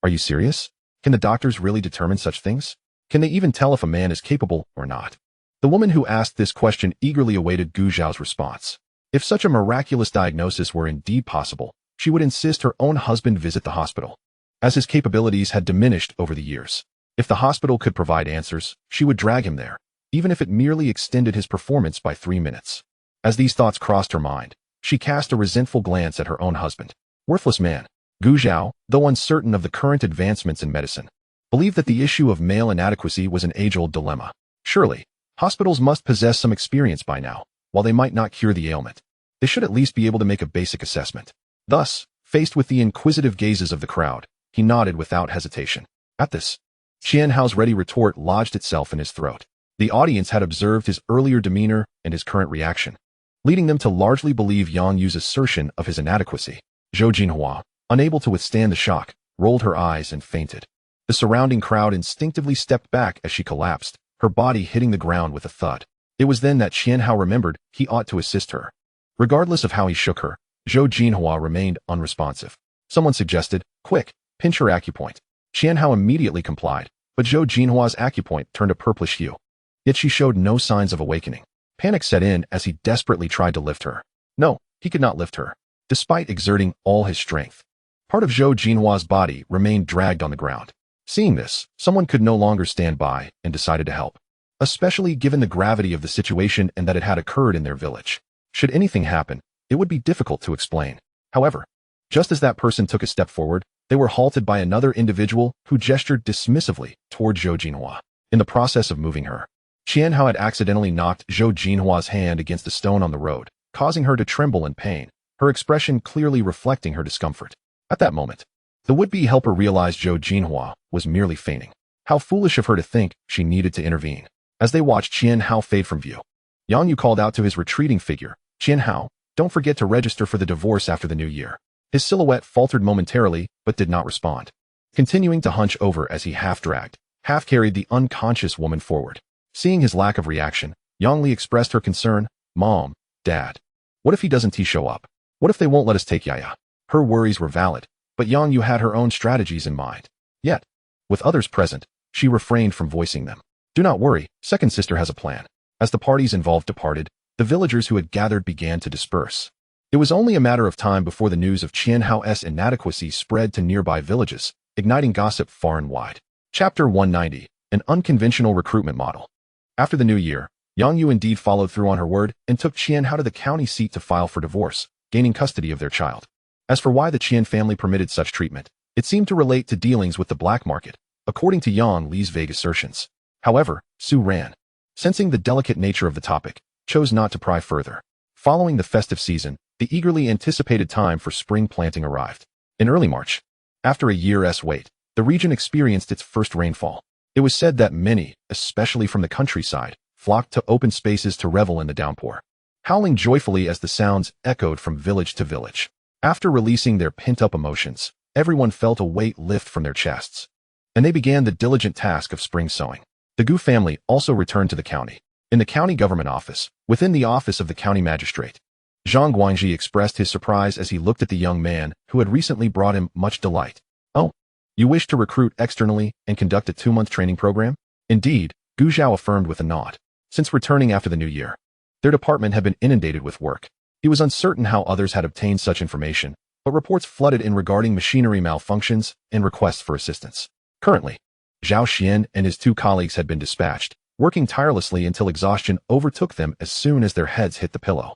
are you serious? Can the doctors really determine such things? Can they even tell if a man is capable or not? The woman who asked this question eagerly awaited Gu Zhao's response. If such a miraculous diagnosis were indeed possible, she would insist her own husband visit the hospital, as his capabilities had diminished over the years. If the hospital could provide answers, she would drag him there, even if it merely extended his performance by 3 minutes. As these thoughts crossed her mind, she cast a resentful glance at her own husband. Worthless man. Gu Zhao, though uncertain of the current advancements in medicine, believed that the issue of male inadequacy was an age-old dilemma. Surely, hospitals must possess some experience by now. While they might not cure the ailment, they should at least be able to make a basic assessment. Thus, faced with the inquisitive gazes of the crowd, he nodded without hesitation. At this, Qian Hao's ready retort lodged itself in his throat. The audience had observed his earlier demeanor and his current reaction, leading them to largely believe Yang Yu's assertion of his inadequacy. Zhou Jinhua, unable to withstand the shock, rolled her eyes and fainted. The surrounding crowd instinctively stepped back as she collapsed, her body hitting the ground with a thud. It was then that Qian Hao remembered he ought to assist her. Regardless of how he shook her, Zhou Jinhua remained unresponsive. Someone suggested, quick, pinch her acupoint. Qian Hao immediately complied, but Zhou Jinhua's acupoint turned a purplish hue. Yet she showed no signs of awakening. Panic set in as he desperately tried to lift her. No, he could not lift her, despite exerting all his strength. Part of Zhou Jinhua's body remained dragged on the ground. Seeing this, someone could no longer stand by and decided to help, especially given the gravity of the situation and that it had occurred in their village. Should anything happen, it would be difficult to explain. However, just as that person took a step forward, they were halted by another individual who gestured dismissively toward Zhou Jinhua. In the process of moving her, Qian Hao had accidentally knocked Zhou Jinhua's hand against a stone on the road, causing her to tremble in pain, her expression clearly reflecting her discomfort. At that moment, The would-be helper realized Zhou Jinhua was merely feigning. How foolish of her to think she needed to intervene. As they watched Qian Hao fade from view, Yang Yu called out to his retreating figure, "Qian Hao, don't forget to register for the divorce after the new year." His silhouette faltered momentarily, but did not respond. Continuing to hunch over as he half-dragged, half-carried the unconscious woman forward. Seeing his lack of reaction, Yang Li expressed her concern, "Mom, Dad, what if he doesn't show up? What if they won't let us take Yaya?" Her worries were valid, but Yang Yu had her own strategies in mind. Yet, with others present, she refrained from voicing them. "Do not worry, second sister has a plan." As the parties involved departed, the villagers who had gathered began to disperse. It was only a matter of time before the news of Qian Hao's inadequacy spread to nearby villages, igniting gossip far and wide. Chapter 190, An Unconventional Recruitment Model. After the new year, Yang Yu indeed followed through on her word and took Qian Hao to the county seat to file for divorce, gaining custody of their child. As for why the Qian family permitted such treatment, it seemed to relate to dealings with the black market, according to Yang Li's vague assertions. However, Su Ran, sensing the delicate nature of the topic, chose not to pry further. Following the festive season, the eagerly anticipated time for spring planting arrived. In early March, after a year's wait, the region experienced its first rainfall. It was said that many, especially from the countryside, flocked to open spaces to revel in the downpour, howling joyfully as the sounds echoed from village to village. After releasing their pent-up emotions, everyone felt a weight lift from their chests, and they began the diligent task of spring sowing. The Gu family also returned to the county. In the county government office, within the office of the county magistrate, Zhang Guangji expressed his surprise as he looked at the young man who had recently brought him much delight. "Oh, you wish to recruit externally and conduct a 2-month training program?" Indeed, Gu Zhao affirmed with a nod. Since returning after the new year, their department had been inundated with work. He was uncertain how others had obtained such information, but reports flooded in regarding machinery malfunctions and requests for assistance. Currently, Zhao Xian and his 2 colleagues had been dispatched, working tirelessly until exhaustion overtook them as soon as their heads hit the pillow.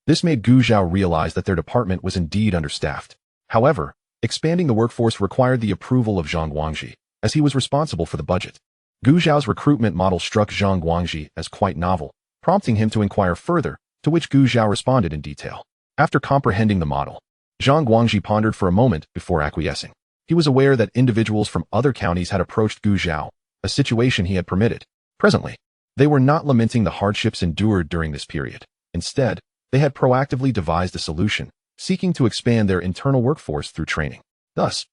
This made Gu Zhao realize that their department was indeed understaffed. However, expanding the workforce required the approval of Zhang Guangji, as he was responsible for the budget. Gu Zhao's recruitment model struck Zhang Guangji as quite novel, prompting him to inquire further, to which Gu Zhao responded in detail. After comprehending the model, Zhang Guangji pondered for a moment before acquiescing. He was aware that individuals from other counties had approached Gu Zhao, a situation he had permitted. Presently, they were not lamenting the hardships endured during this period. Instead, they had proactively devised a solution, seeking to expand their internal workforce through training. Thus,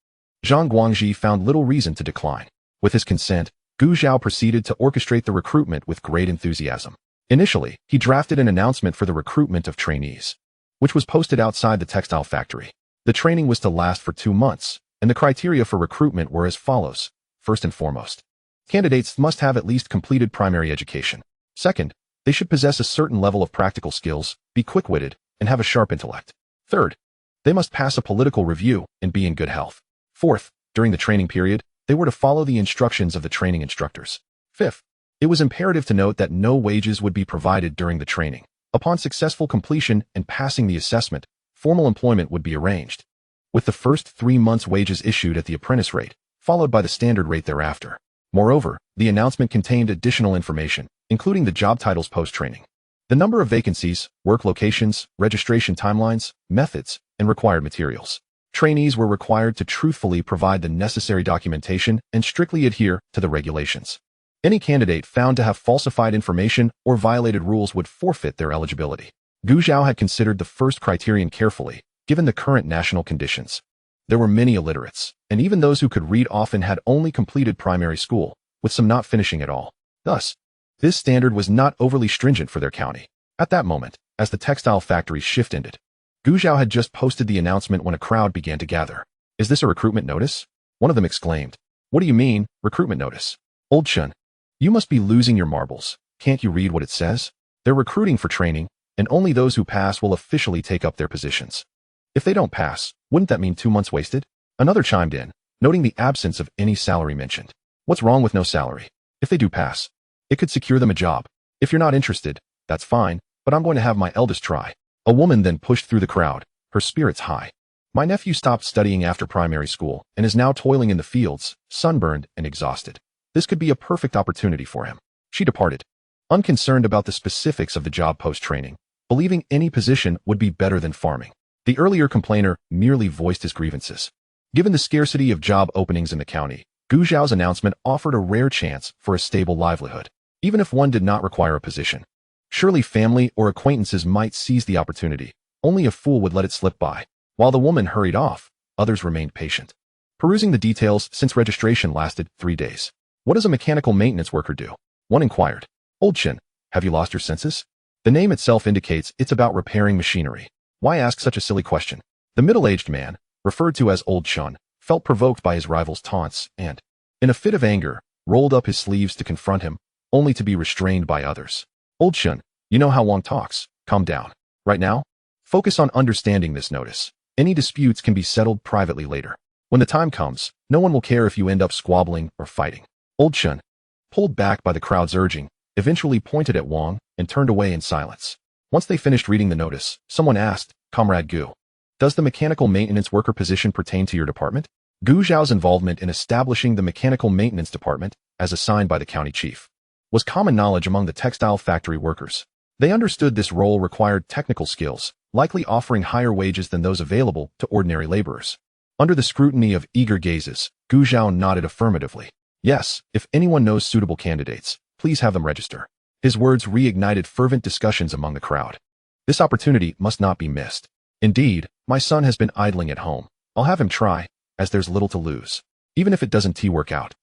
Zhang Guangji found little reason to decline. With his consent, Gu Zhao proceeded to orchestrate the recruitment with great enthusiasm. Initially, he drafted an announcement for the recruitment of trainees, which was posted outside the textile factory. The training was to last for 2 months, and the criteria for recruitment were as follows. First and foremost, candidates must have at least completed primary education. Second, they should possess a certain level of practical skills, be quick-witted, and have a sharp intellect. Third, they must pass a political review and be in good health. Fourth, during the training period, they were to follow the instructions of the training instructors. Fifth, it was imperative to note that no wages would be provided during the training. Upon successful completion and passing the assessment, formal employment would be arranged, with the first 3 months' wages issued at the apprentice rate, followed by the standard rate thereafter. Moreover, the announcement contained additional information, including the job titles post-training, the number of vacancies, work locations, registration timelines, methods, and required materials. Trainees were required to truthfully provide the necessary documentation and strictly adhere to the regulations. Any candidate found to have falsified information or violated rules would forfeit their eligibility. Gu Zhao had considered the first criterion carefully, given the current national conditions. There were many illiterates, and even those who could read often had only completed primary school, with some not finishing at all. Thus, this standard was not overly stringent for their county. At that moment, as the textile factory's shift ended, Gu Zhao had just posted the announcement when a crowd began to gather. "Is this a recruitment notice?" One of them exclaimed. "What do you mean, recruitment notice? Old Chun, you must be losing your marbles. Can't you read what it says? They're recruiting for training, and only those who pass will officially take up their positions. If they don't pass, wouldn't that mean 2 months wasted?" Another chimed in, noting the absence of any salary mentioned. "What's wrong with no salary? If they do pass, it could secure them a job. If you're not interested, that's fine, but I'm going to have my eldest try." A woman then pushed through the crowd, her spirits high. "My nephew stopped studying after primary school and is now toiling in the fields, sunburned and exhausted. This could be a perfect opportunity for him." She departed, unconcerned about the specifics of the job post-training, believing any position would be better than farming. The earlier complainer merely voiced his grievances. Given the scarcity of job openings in the county, Gu Zhao's announcement offered a rare chance for a stable livelihood, even if one did not require a position. Surely family or acquaintances might seize the opportunity. Only a fool would let it slip by. While the woman hurried off, others remained patient, perusing the details since registration lasted 3 days. What does a mechanical maintenance worker do? One inquired. Old Chen, have you lost your senses? The name itself indicates it's about repairing machinery. Why ask such a silly question? The middle-aged man, referred to as Old Chen, felt provoked by his rival's taunts and, in a fit of anger, rolled up his sleeves to confront him, only to be restrained by others. Old Chen, you know how Wang talks. Calm down. Right now, focus on understanding this notice. Any disputes can be settled privately later. When the time comes, no one will care if you end up squabbling or fighting. Old Chen, pulled back by the crowd's urging, eventually pointed at Wang and turned away in silence. Once they finished reading the notice, someone asked, Comrade Gu, does the mechanical maintenance worker position pertain to your department? Gu Zhao's involvement in establishing the mechanical maintenance department, as assigned by the county chief, was common knowledge among the textile factory workers. They understood this role required technical skills, likely offering higher wages than those available to ordinary laborers. Under the scrutiny of eager gazes, Gu Zhao nodded affirmatively. Yes, if anyone knows suitable candidates, please have them register. His words reignited fervent discussions among the crowd. This opportunity must not be missed. Indeed, my son has been idling at home. I'll have him try, as there's little to lose. Even if it doesn't work out.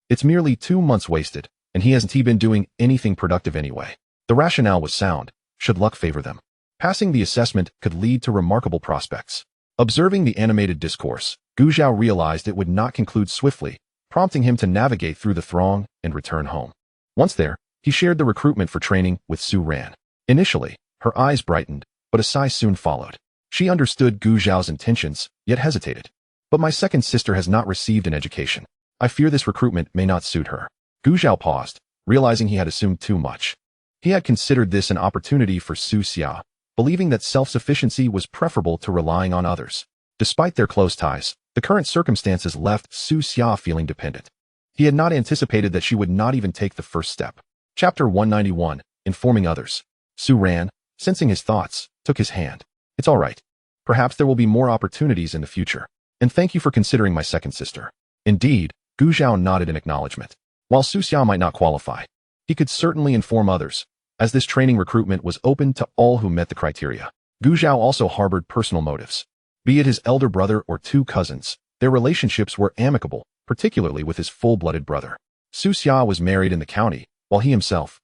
It's merely 2 months wasted, and he hasn't been doing anything productive anyway. The rationale was sound, should luck favor them. Passing the assessment could lead to remarkable prospects. Observing the animated discourse, Gu Zhao realized it would not conclude swiftly, prompting him to navigate through the throng and return home. Once there, he shared the recruitment for training with Su Ran. Initially, her eyes brightened, but a sigh soon followed. She understood Gu Zhao's intentions, yet hesitated. But my second sister has not received an education. I fear this recruitment may not suit her. Gu Zhao paused, realizing he had assumed too much. He had considered this an opportunity for Su Xia, believing that self-sufficiency was preferable to relying on others. Despite their close ties, the current circumstances left Su Xia feeling dependent. He had not anticipated that she would not even take the first step. Chapter 191, Informing Others. Su Ran, sensing his thoughts, took his hand. It's all right. Perhaps there will be more opportunities in the future. And thank you for considering my second sister. Indeed, Gu Zhao nodded in acknowledgement. While Su Xia might not qualify, he could certainly inform others, as this training recruitment was open to all who met the criteria. Gu Zhao also harbored personal motives. Be it his elder brother or 2 cousins, their relationships were amicable, particularly with his full-blooded brother. Su Xia was married in the county, while he himself,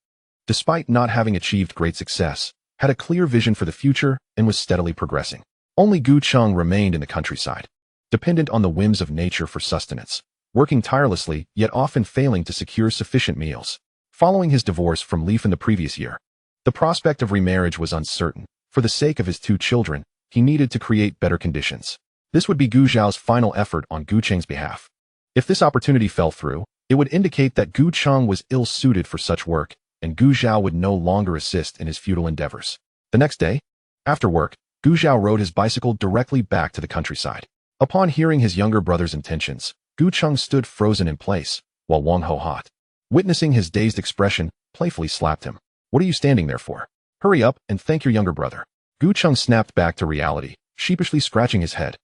despite not having achieved great success, had a clear vision for the future and was steadily progressing. Only Gu Cheng remained in the countryside, dependent on the whims of nature for sustenance, working tirelessly yet often failing to secure sufficient meals. Following his divorce from Leaf in the previous year, the prospect of remarriage was uncertain. For the sake of his 2 children, he needed to create better conditions. This would be Gu Zhao's final effort on Gu Cheng's behalf. If this opportunity fell through, it would indicate that Gu Cheng was ill-suited for such work, and Gu Zhao would no longer assist in his futile endeavors. The next day, after work, Gu Zhao rode his bicycle directly back to the countryside. Upon hearing his younger brother's intentions, Gu Cheng stood frozen in place, while Wang Ho, witnessing his dazed expression, playfully slapped him. What are you standing there for? Hurry up and thank your younger brother. Gu Cheng snapped back to reality, sheepishly scratching his head.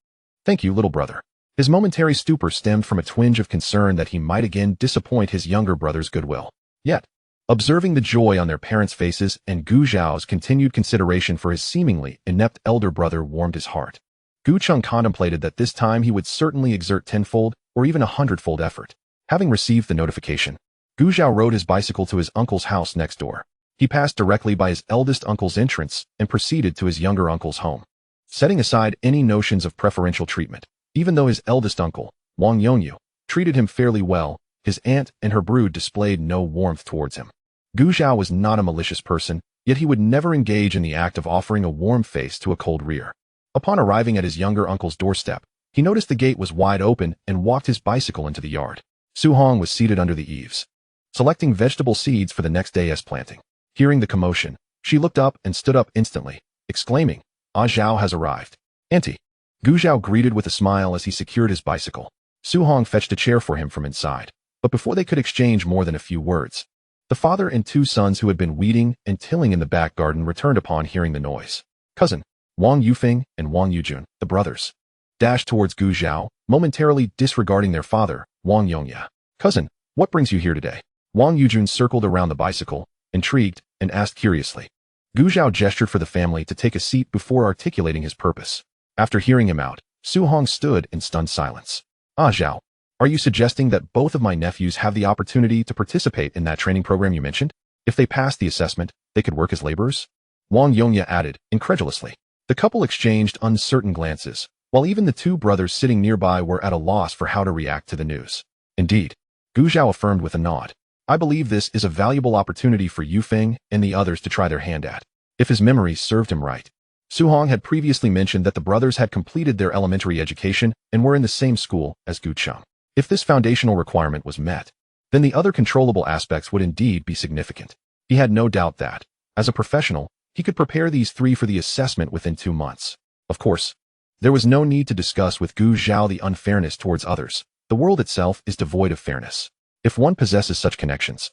Thank you, little brother. His momentary stupor stemmed from a twinge of concern that he might again disappoint his younger brother's goodwill. Yet, observing the joy on their parents' faces and Gu Zhao's continued consideration for his seemingly inept elder brother warmed his heart. Gu Cheng contemplated that this time he would certainly exert 10-fold or even 100-fold effort. Having received the notification, Gu Zhao rode his bicycle to his uncle's house next door. He passed directly by his eldest uncle's entrance and proceeded to his younger uncle's home. Setting aside any notions of preferential treatment, even though his eldest uncle, Wang Yongyu, treated him fairly well, his aunt and her brood displayed no warmth towards him. Gu Zhao was not a malicious person, yet he would never engage in the act of offering a warm face to a cold rear. Upon arriving at his younger uncle's doorstep, he noticed the gate was wide open and walked his bicycle into the yard. Su Hong was seated under the eaves, selecting vegetable seeds for the next day's planting. Hearing the commotion, she looked up and stood up instantly, exclaiming, "Ah, Zhao has arrived." "Auntie." Gu Zhao greeted with a smile as he secured his bicycle. Su Hong fetched a chair for him from inside, but before they could exchange more than a few words, the father and 2 sons who had been weeding and tilling in the back garden returned upon hearing the noise. Cousin, Wang Yufeng and Wang Yujun, the brothers. dashed towards Gu Zhao, momentarily disregarding their father, Wang Yongya. "Cousin, what brings you here today?" Wang Yujun circled around the bicycle, intrigued, and asked curiously. Gu Zhao gestured for the family to take a seat before articulating his purpose. After hearing him out, Su Hong stood in stunned silence. "Ah, Zhao, are you suggesting that both of my nephews have the opportunity to participate in that training program you mentioned? If they pass the assessment, they could work as laborers?" Wang Yongya added, incredulously. The couple exchanged uncertain glances, while even the two brothers sitting nearby were at a loss for how to react to the news. "Indeed," Gu Zhao affirmed with a nod. "I believe this is a valuable opportunity for Yu Feng and the others to try their hand at, if his memory served him right." Su Hong had previously mentioned that the brothers had completed their elementary education and were in the same school as Gu Cheng. If this foundational requirement was met, then the other controllable aspects would indeed be significant. He had no doubt that, as a professional, he could prepare these three for the assessment within 2 months. Of course, there was no need to discuss with Gu Zhao the unfairness towards others. The world itself is devoid of fairness. If one possesses such connections,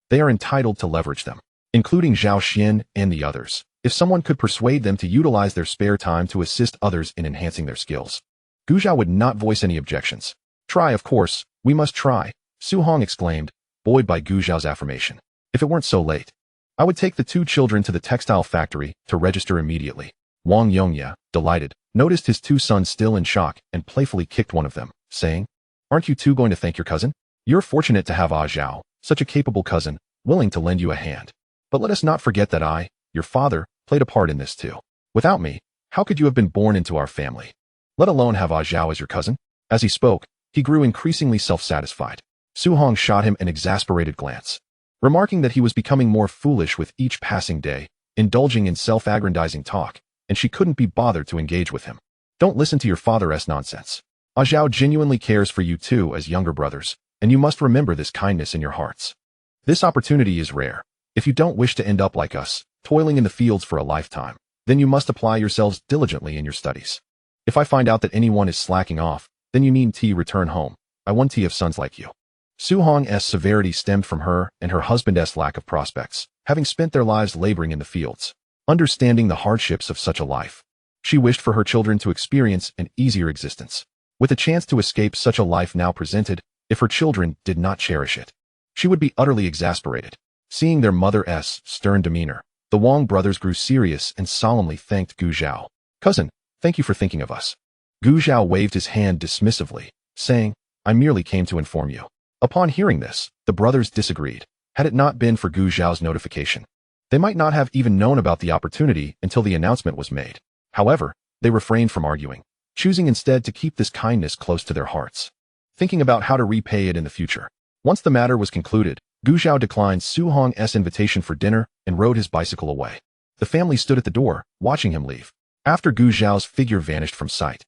they are entitled to leverage them, including Zhao Xian and the others, if someone could persuade them to utilize their spare time to assist others in enhancing their skills. Gu Zhao would not voice any objections. "Try, of course, we must try," Su Hong exclaimed, buoyed by Gu Zhao's affirmation. "If it weren't so late, I would take the 2 children to the textile factory to register immediately." Wang Yongya, delighted, noticed his 2 sons still in shock and playfully kicked one of them, saying, "Aren't you two going to thank your cousin? You're fortunate to have Zhao, such a capable cousin, willing to lend you a hand. But let us not forget that I, your father, played a part in this too. Without me, how could you have been born into our family? Let alone have Zhao as your cousin?" As he spoke, he grew increasingly self-satisfied. Su Hong shot him an exasperated glance, remarking that he was becoming more foolish with each passing day, indulging in self-aggrandizing talk, and she couldn't be bothered to engage with him. "Don't listen to your father's nonsense. Zhao genuinely cares for you too as younger brothers, and you must remember this kindness in your hearts. This opportunity is rare. If you don't wish to end up like us, toiling in the fields for a lifetime, then you must apply yourselves diligently in your studies. If I find out that anyone is slacking off, then you need to return home. I want to have sons like you." Su Hong's severity stemmed from her and her husband's lack of prospects, having spent their lives laboring in the fields. Understanding the hardships of such a life, she wished for her children to experience an easier existence. With a chance to escape such a life now presented, if her children did not cherish it, she would be utterly exasperated. Seeing their mother's stern demeanor, the Wang brothers grew serious and solemnly thanked Gu Zhao. "Cousin, thank you for thinking of us." Gu Zhao waved his hand dismissively, saying, "I merely came to inform you." Upon hearing this, the brothers disagreed. Had it not been for Gu Zhao's notification, they might not have even known about the opportunity until the announcement was made. However, they refrained from arguing, choosing instead to keep this kindness close to their hearts, thinking about how to repay it in the future. Once the matter was concluded, Gu Zhao declined Su Hong's invitation for dinner and rode his bicycle away. The family stood at the door, watching him leave. After Gu Zhao's figure vanished from sight,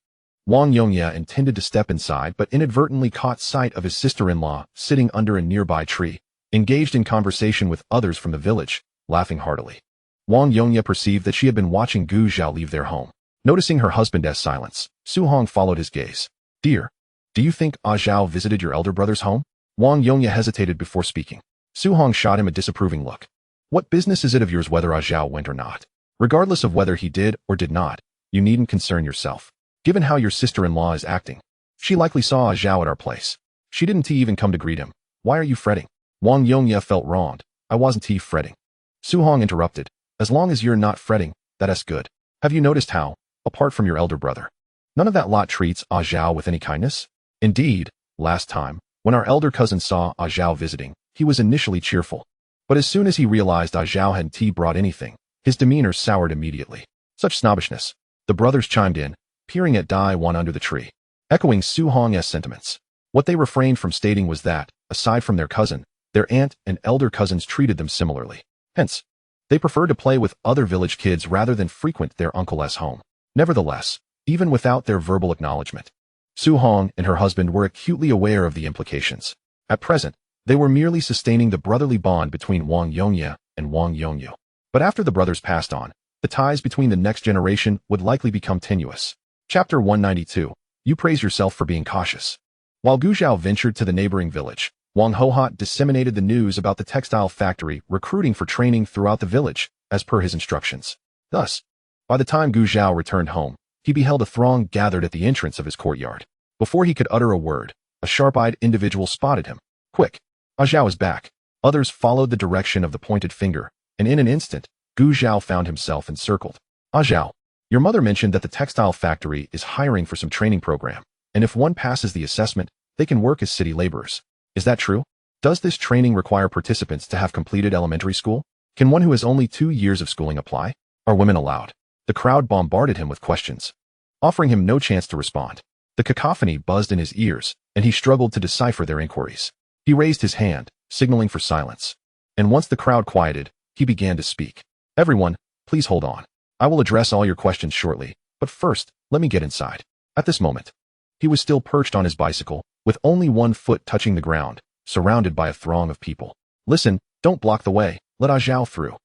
Wang Yongya intended to step inside but inadvertently caught sight of his sister-in-law sitting under a nearby tree, engaged in conversation with others from the village, laughing heartily. Wang Yongya perceived that she had been watching Gu Zhao leave their home. Noticing her husband's silence, Su Hong followed his gaze. "Dear, do you think Zhao visited your elder brother's home?" Wang Yongya hesitated before speaking. Su Hong shot him a disapproving look. "What business is it of yours whether Zhao went or not? Regardless of whether he did or did not, you needn't concern yourself. Given how your sister-in-law is acting, she likely saw Zhao at our place. She didn't even come to greet him. Why are you fretting?" Wang Yongya felt wronged. "I wasn't fretting." Su Hong interrupted. "As long as you're not fretting, that's good. Have you noticed how, apart from your elder brother, none of that lot treats Zhao with any kindness? Indeed, last time, when our elder cousin saw Zhao visiting, he was initially cheerful. But as soon as he realized Zhao hadn't brought anything, his demeanor soured immediately. Such snobbishness." The brothers chimed in, peering at Dai Wan under the tree, echoing Su Hong's sentiments. What they refrained from stating was that, aside from their cousin, their aunt and elder cousins treated them similarly. Hence, they preferred to play with other village kids rather than frequent their uncle's home. Nevertheless, even without their verbal acknowledgement, Su Hong and her husband were acutely aware of the implications. At present, they were merely sustaining the brotherly bond between Wang Yongya and Wang Yongyu. But after the brothers passed on, the ties between the next generation would likely become tenuous. Chapter 192. You praise yourself for being cautious. While Gu Zhao ventured to the neighboring village, Wang Hohot disseminated the news about the textile factory recruiting for training throughout the village, as per his instructions. Thus, by the time Gu Zhao returned home, he beheld a throng gathered at the entrance of his courtyard. Before he could utter a word, a sharp-eyed individual spotted him. Quick! Zhao is back. Others followed the direction of the pointed finger, and in an instant, Zhao found himself encircled. Zhao, your mother mentioned that the textile factory is hiring for some training program, and if one passes the assessment, they can work as city laborers. Is that true? Does this training require participants to have completed elementary school? Can one who has only 2 years of schooling apply? Are women allowed? The crowd bombarded him with questions, offering him no chance to respond. The cacophony buzzed in his ears, and he struggled to decipher their inquiries. He raised his hand, signaling for silence. And once the crowd quieted, he began to speak. Everyone, please hold on. I will address all your questions shortly, but first, let me get inside. At this moment, he was still perched on his bicycle, with only one foot touching the ground, surrounded by a throng of people. Listen, don't block the way, let Zhao through.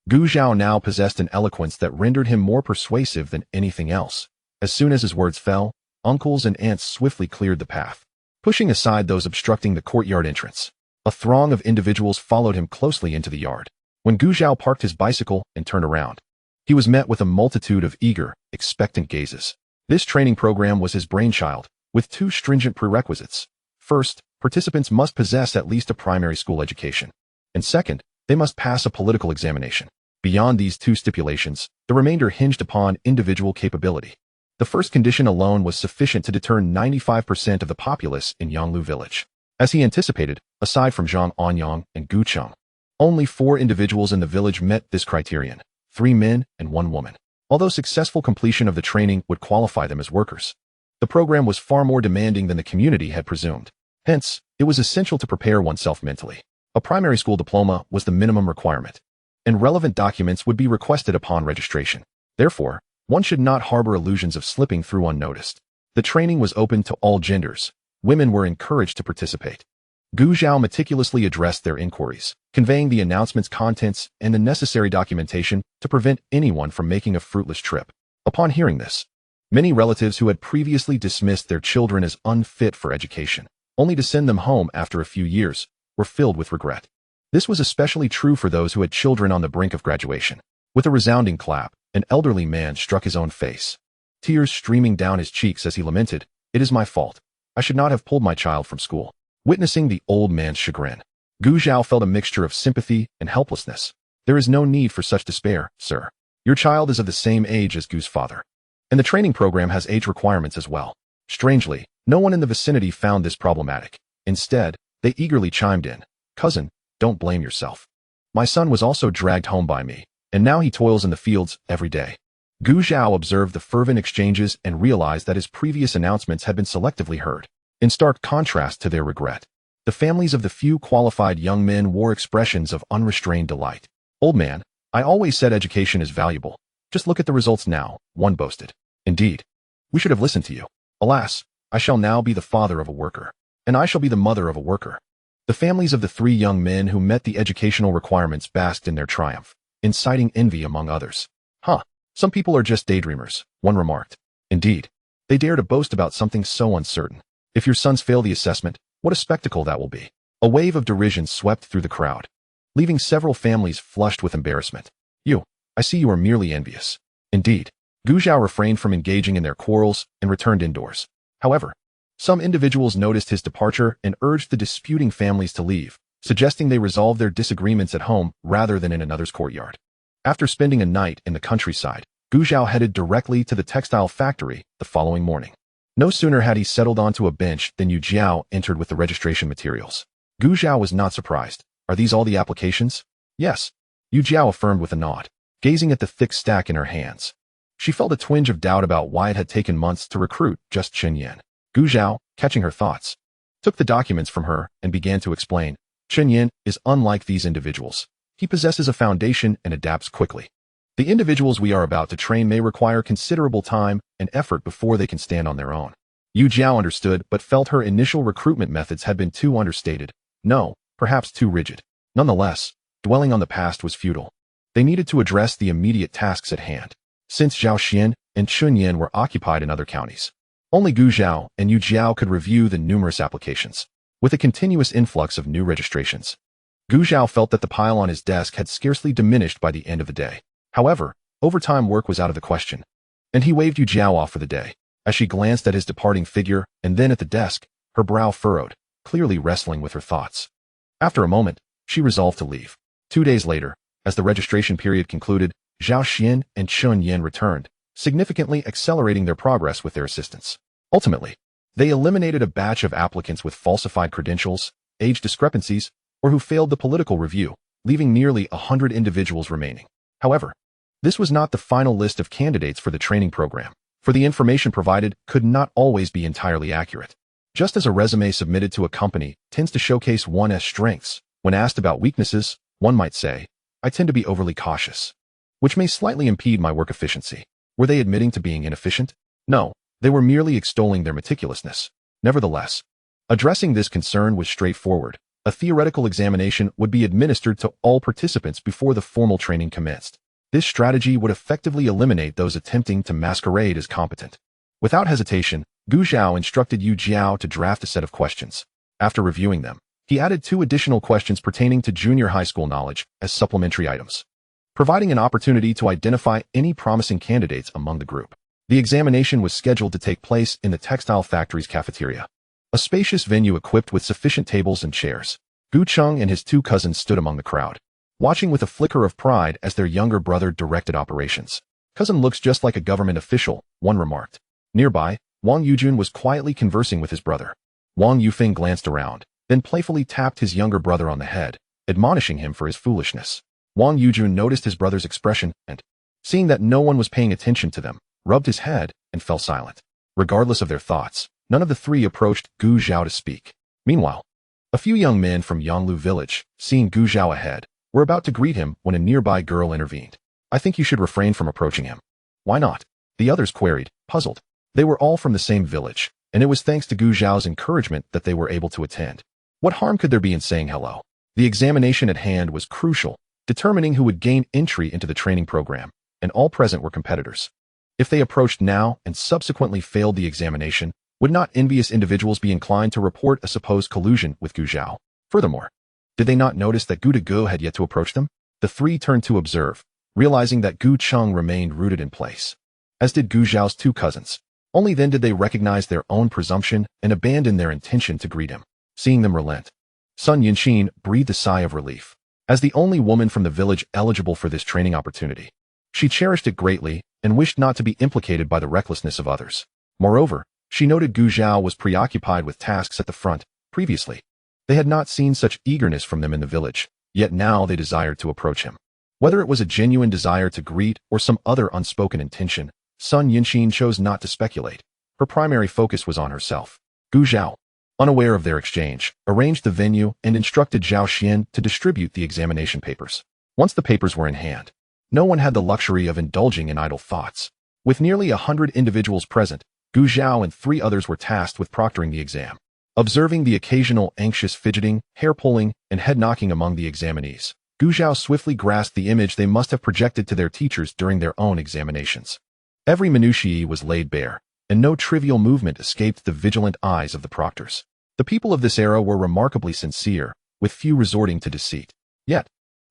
Zhao now possessed an eloquence that rendered him more persuasive than anything else. As soon as his words fell, uncles and aunts swiftly cleared the path, pushing aside those obstructing the courtyard entrance. A throng of individuals followed him closely into the yard. When Zhao parked his bicycle and turned around, he was met with a multitude of eager, expectant gazes. This training program was his brainchild, with 2 stringent prerequisites. First, participants must possess at least a primary school education. And second, they must pass a political examination. Beyond these 2 stipulations, the remainder hinged upon individual capability. The first condition alone was sufficient to deter 95% of the populace in Yonglu village. As he anticipated, aside from Zhang Anyang and Gu Cheng, only 4 individuals in the village met this criterion, 3 men and 1 woman. Although successful completion of the training would qualify them as workers, the program was far more demanding than the community had presumed. Hence, it was essential to prepare oneself mentally. A primary school diploma was the minimum requirement, and relevant documents would be requested upon registration. Therefore, one should not harbor illusions of slipping through unnoticed. The training was open to all genders. Women were encouraged to participate. Zhao meticulously addressed their inquiries, conveying the announcement's contents and the necessary documentation to prevent anyone from making a fruitless trip. Upon hearing this, many relatives who had previously dismissed their children as unfit for education, only to send them home after a few years, were filled with regret. This was especially true for those who had children on the brink of graduation. With a resounding clap, an elderly man struck his own face, tears streaming down his cheeks as he lamented, "It is my fault. I should not have pulled my child from school." Witnessing the old man's chagrin, Zhao felt a mixture of sympathy and helplessness. "There is no need for such despair, sir. Your child is of the same age as Gu's father, and the training program has age requirements as well." Strangely, no one in the vicinity found this problematic. Instead, they eagerly chimed in, "Cousin, don't blame yourself. My son was also dragged home by me, and now he toils in the fields every day." Zhao observed the fervent exchanges and realized that his previous announcements had been selectively heard. In stark contrast to their regret, the families of the few qualified young men wore expressions of unrestrained delight. "Old man, I always said education is valuable. Just look at the results now," one boasted. "Indeed, we should have listened to you. Alas, I shall now be the father of a worker, and I shall be the mother of a worker." The families of the 3 young men who met the educational requirements basked in their triumph, inciting envy among others. Some people are just daydreamers," one remarked. "Indeed, they dare to boast about something so uncertain. If your sons fail the assessment, what a spectacle that will be." A wave of derision swept through the crowd, leaving several families flushed with embarrassment. I see you are merely envious." Indeed, Zhao refrained from engaging in their quarrels and returned indoors. However, some individuals noticed his departure and urged the disputing families to leave, suggesting they resolve their disagreements at home rather than in another's courtyard. After spending a night in the countryside, Zhao headed directly to the textile factory the following morning. No sooner had he settled onto a bench than Yu Jiao entered with the registration materials. Zhao was not surprised. "Are these all the applications?" "Yes," Yu Jiao affirmed with a nod, gazing at the thick stack in her hands. She felt a twinge of doubt about why it had taken months to recruit just Chen Yan. Zhao, catching her thoughts, took the documents from her and began to explain. "Chen Yan is unlike these individuals. He possesses a foundation and adapts quickly. The individuals we are about to train may require considerable time and effort before they can stand on their own." Yu Jiao understood but felt her initial recruitment methods had been too understated. No, perhaps too rigid. Nonetheless, dwelling on the past was futile. They needed to address the immediate tasks at hand, since Zhao Xian and Chun Yan were occupied in other counties. Only Zhao and Yu Jiao could review the numerous applications. With a continuous influx of new registrations, Zhao felt that the pile on his desk had scarcely diminished by the end of the day. However, overtime work was out of the question. And he waved Yu Zhao off for the day. As she glanced at his departing figure and then at the desk, her brow furrowed, clearly wrestling with her thoughts. After a moment, she resolved to leave. 2 days later, as the registration period concluded, Zhao Xian and Chun Yin returned, significantly accelerating their progress with their assistance. Ultimately, they eliminated a batch of applicants with falsified credentials, age discrepancies, or who failed the political review, leaving nearly 100 individuals remaining. However, this was not the final list of candidates for the training program, for the information provided could not always be entirely accurate. Just as a resume submitted to a company tends to showcase one's strengths, when asked about weaknesses, one might say, I tend to be overly cautious, which may slightly impede my work efficiency. Were they admitting to being inefficient? No, they were merely extolling their meticulousness. Nevertheless, addressing this concern was straightforward. A theoretical examination would be administered to all participants before the formal training commenced. This strategy would effectively eliminate those attempting to masquerade as competent. Without hesitation, Gu Zhao instructed Yu Zhao to draft a set of questions. After reviewing them, he added 2 additional questions pertaining to junior high school knowledge as supplementary items, providing an opportunity to identify any promising candidates among the group. The examination was scheduled to take place in the textile factory's cafeteria, a spacious venue equipped with sufficient tables and chairs. Gu Cheng and his 2 cousins stood among the crowd, watching with a flicker of pride as their younger brother directed operations. Cousin looks just like a government official, one remarked. Nearby, Wang Yujun was quietly conversing with his brother. Wang Yufeng glanced around, then playfully tapped his younger brother on the head, admonishing him for his foolishness. Wang Yujun noticed his brother's expression and, seeing that no one was paying attention to them, rubbed his head and fell silent. Regardless of their thoughts, none of the 3 approached Gu Zhao to speak. Meanwhile, a few young men from Yanglu village, seeing Gu Zhao ahead, were about to greet him when a nearby girl intervened. I think you should refrain from approaching him. Why not? The others queried, puzzled. They were all from the same village, and it was thanks to Gu Zhao's encouragement that they were able to attend. What harm could there be in saying hello? The examination at hand was crucial, determining who would gain entry into the training program, and all present were competitors. If they approached now and subsequently failed the examination, would not envious individuals be inclined to report a supposed collusion with Gu Zhao? Furthermore, did they not notice that Gu Degu had yet to approach them? The 3 turned to observe, realizing that Gu Cheng remained rooted in place, as did Gu Zhao's 2 cousins. Only then did they recognize their own presumption and abandon their intention to greet him. Seeing them relent, Sun Yinxin breathed a sigh of relief. As the only woman from the village eligible for this training opportunity, she cherished it greatly and wished not to be implicated by the recklessness of others. Moreover, she noted Gu Zhao was preoccupied with tasks at the front. Previously, they had not seen such eagerness from them in the village, yet now they desired to approach him. Whether it was a genuine desire to greet or some other unspoken intention, Sun Yinxin chose not to speculate. Her primary focus was on herself. Gu Zhao, unaware of their exchange, arranged the venue and instructed Zhao Xian to distribute the examination papers. Once the papers were in hand, no one had the luxury of indulging in idle thoughts. With nearly 100 individuals present, Gu Zhao and 3 others were tasked with proctoring the exam. Observing the occasional anxious fidgeting, hair-pulling, and head-knocking among the examinees, Gu Zhao swiftly grasped the image they must have projected to their teachers during their own examinations. Every minutiae was laid bare, and no trivial movement escaped the vigilant eyes of the proctors. The people of this era were remarkably sincere, with few resorting to deceit. Yet,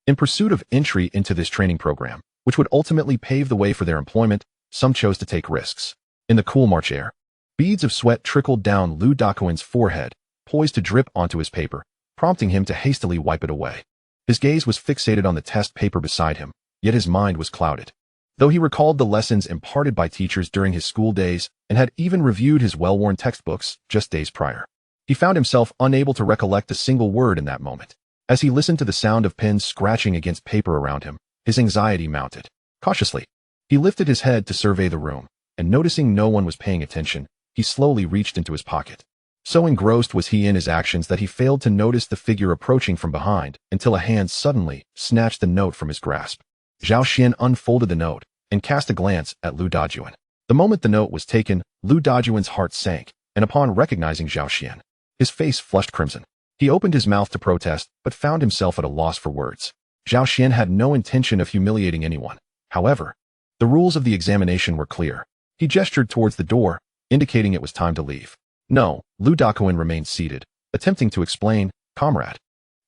in pursuit of entry into this training program, which would ultimately pave the way for their employment, some chose to take risks. In the cool March air, beads of sweat trickled down Lu Daquan's forehead, poised to drip onto his paper, prompting him to hastily wipe it away. His gaze was fixated on the test paper beside him, yet his mind was clouded. Though he recalled the lessons imparted by teachers during his school days and had even reviewed his well-worn textbooks just days prior, he found himself unable to recollect a single word in that moment. As he listened to the sound of pens scratching against paper around him, his anxiety mounted. Cautiously, he lifted his head to survey the room, and noticing no one was paying attention, he slowly reached into his pocket. So engrossed was he in his actions that he failed to notice the figure approaching from behind until a hand suddenly snatched the note from his grasp. Zhao Xian unfolded the note and cast a glance at Lu Dajuan. The moment the note was taken, Lu Dajuan's heart sank, and upon recognizing Zhao Xian, his face flushed crimson. He opened his mouth to protest, but found himself at a loss for words. Zhao Xian had no intention of humiliating anyone. However, the rules of the examination were clear. He gestured towards the door, indicating it was time to leave. No, Lu Daquan remained seated, attempting to explain, "Comrade,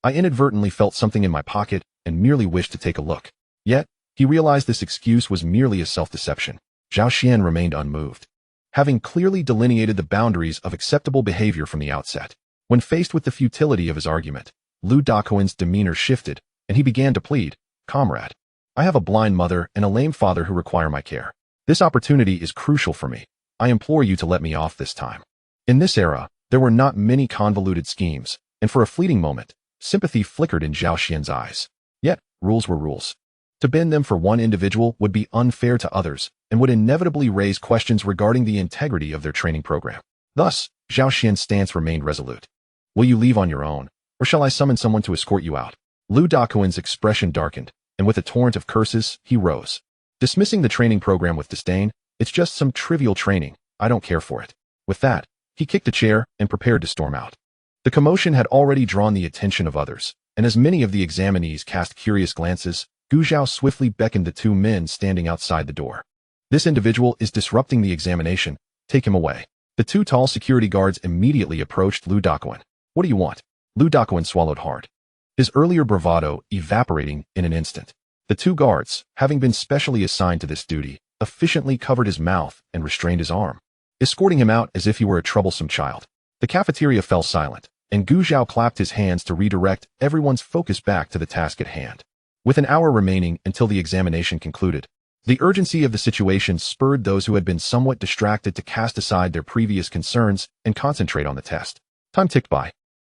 I inadvertently felt something in my pocket and merely wished to take a look." Yet, he realized this excuse was merely a self-deception. Zhao Xian remained unmoved, having clearly delineated the boundaries of acceptable behavior from the outset. When faced with the futility of his argument, Lu Daquan's demeanor shifted, and he began to plead, "Comrade, I have a blind mother and a lame father who require my care. This opportunity is crucial for me. I implore you to let me off this time." In this era, there were not many convoluted schemes, and for a fleeting moment, sympathy flickered in Zhao Xian's eyes. Yet, rules were rules. To bend them for one individual would be unfair to others and would inevitably raise questions regarding the integrity of their training program. Thus, Zhao Xian's stance remained resolute. "Will you leave on your own, or shall I summon someone to escort you out?" Lu Daquan's expression darkened, and with a torrent of curses, he rose. Dismissing the training program with disdain, "It's just some trivial training. I don't care for it." With that, he kicked a chair and prepared to storm out. The commotion had already drawn the attention of others, and as many of the examinees cast curious glances, Gu Zhao swiftly beckoned the two men standing outside the door. "This individual is disrupting the examination. Take him away." The two tall security guards immediately approached Lu Daquan. "What do you want?" Lu Daquan swallowed hard, his earlier bravado evaporating in an instant. The two guards, having been specially assigned to this duty, efficiently covered his mouth and restrained his arm, escorting him out as if he were a troublesome child. The cafeteria fell silent, and Gu Zhao clapped his hands to redirect everyone's focus back to the task at hand. With an hour remaining until the examination concluded, the urgency of the situation spurred those who had been somewhat distracted to cast aside their previous concerns and concentrate on the test. Time ticked by,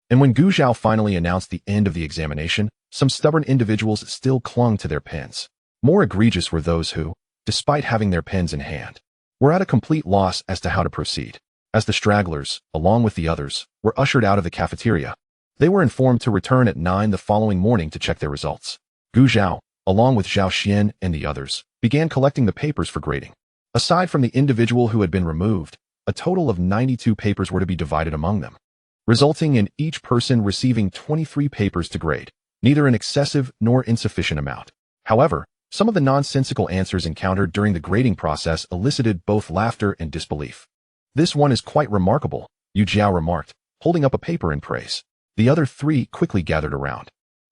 and when Gu Zhao finally announced the end of the examination, some stubborn individuals still clung to their pens. More egregious were those who, despite having their pens in hand, were at a complete loss as to how to proceed. As the stragglers, along with the others, were ushered out of the cafeteria, they were informed to return at 9 the following morning to check their results. Gu Zhao, along with Zhao Xian and the others, began collecting the papers for grading. Aside from the individual who had been removed, a total of 92 papers were to be divided among them, resulting in each person receiving 23 papers to grade, neither an excessive nor insufficient amount. However, some of the nonsensical answers encountered during the grading process elicited both laughter and disbelief. "This one is quite remarkable," Yu Jiao remarked, holding up a paper in praise. The other three quickly gathered around.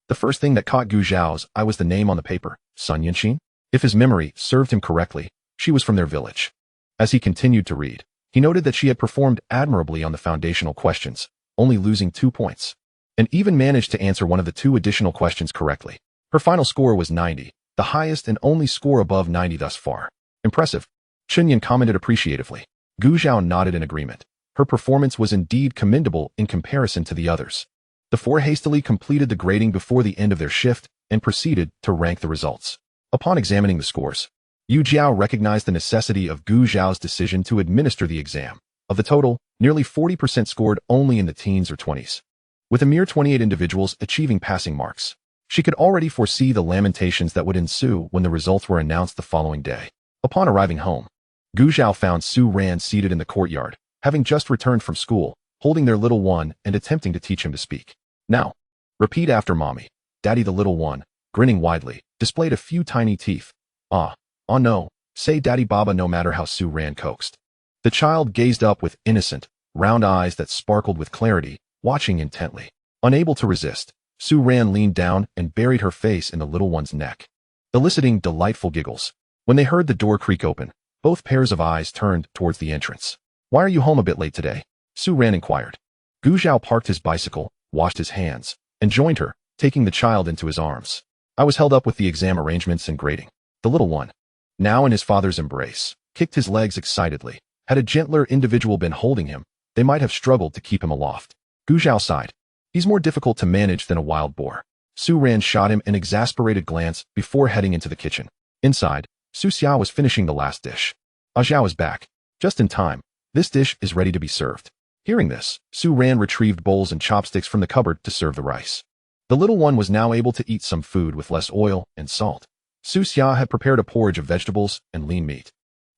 The first thing that caught Gu Zhao's eye was the name on the paper, Sun Yanxin. If his memory served him correctly, she was from their village. As he continued to read, he noted that she had performed admirably on the foundational questions, only losing 2 points, and even managed to answer one of the 2 additional questions correctly. Her final score was 90, the highest and only score above 90 thus far. "Impressive," Chunyan commented appreciatively. Gu Zhao nodded in agreement. Her performance was indeed commendable in comparison to the others. The 4 hastily completed the grading before the end of their shift and proceeded to rank the results. Upon examining the scores, Yu Jiao recognized the necessity of Gu Zhao's decision to administer the exam. Of the total, nearly 40% scored only in the teens or 20s, with a mere 28 individuals achieving passing marks. She could already foresee the lamentations that would ensue when the results were announced the following day. Upon arriving home, Gu Zhao found Su Ran seated in the courtyard, having just returned from school, holding their little one and attempting to teach him to speak. "Now, repeat after mommy." Daddy, the little one, grinning widely, displayed a few tiny teeth. "Ah, oh no, say Daddy Baba," no matter how Su Ran coaxed. The child gazed up with innocent, round eyes that sparkled with clarity, watching intently. Unable to resist, Su Ran leaned down and buried her face in the little one's neck, eliciting delightful giggles. When they heard the door creak open, both pairs of eyes turned towards the entrance. "Why are you home a bit late today?" Su Ran inquired. Gu Zhao parked his bicycle, washed his hands, and joined her, taking the child into his arms. "I was held up with the exam arrangements and grading." The little one, now in his father's embrace, kicked his legs excitedly. Had a gentler individual been holding him, they might have struggled to keep him aloft. Gu Zhao sighed. "He's more difficult to manage than a wild boar." Su Ran shot him an exasperated glance before heading into the kitchen. Inside, Su Xiao was finishing the last dish. "Ah Zhao is back. Just in time. This dish is ready to be served." Hearing this, Su Ran retrieved bowls and chopsticks from the cupboard to serve the rice. The little one was now able to eat some food with less oil and salt. Su Xia had prepared a porridge of vegetables and lean meat,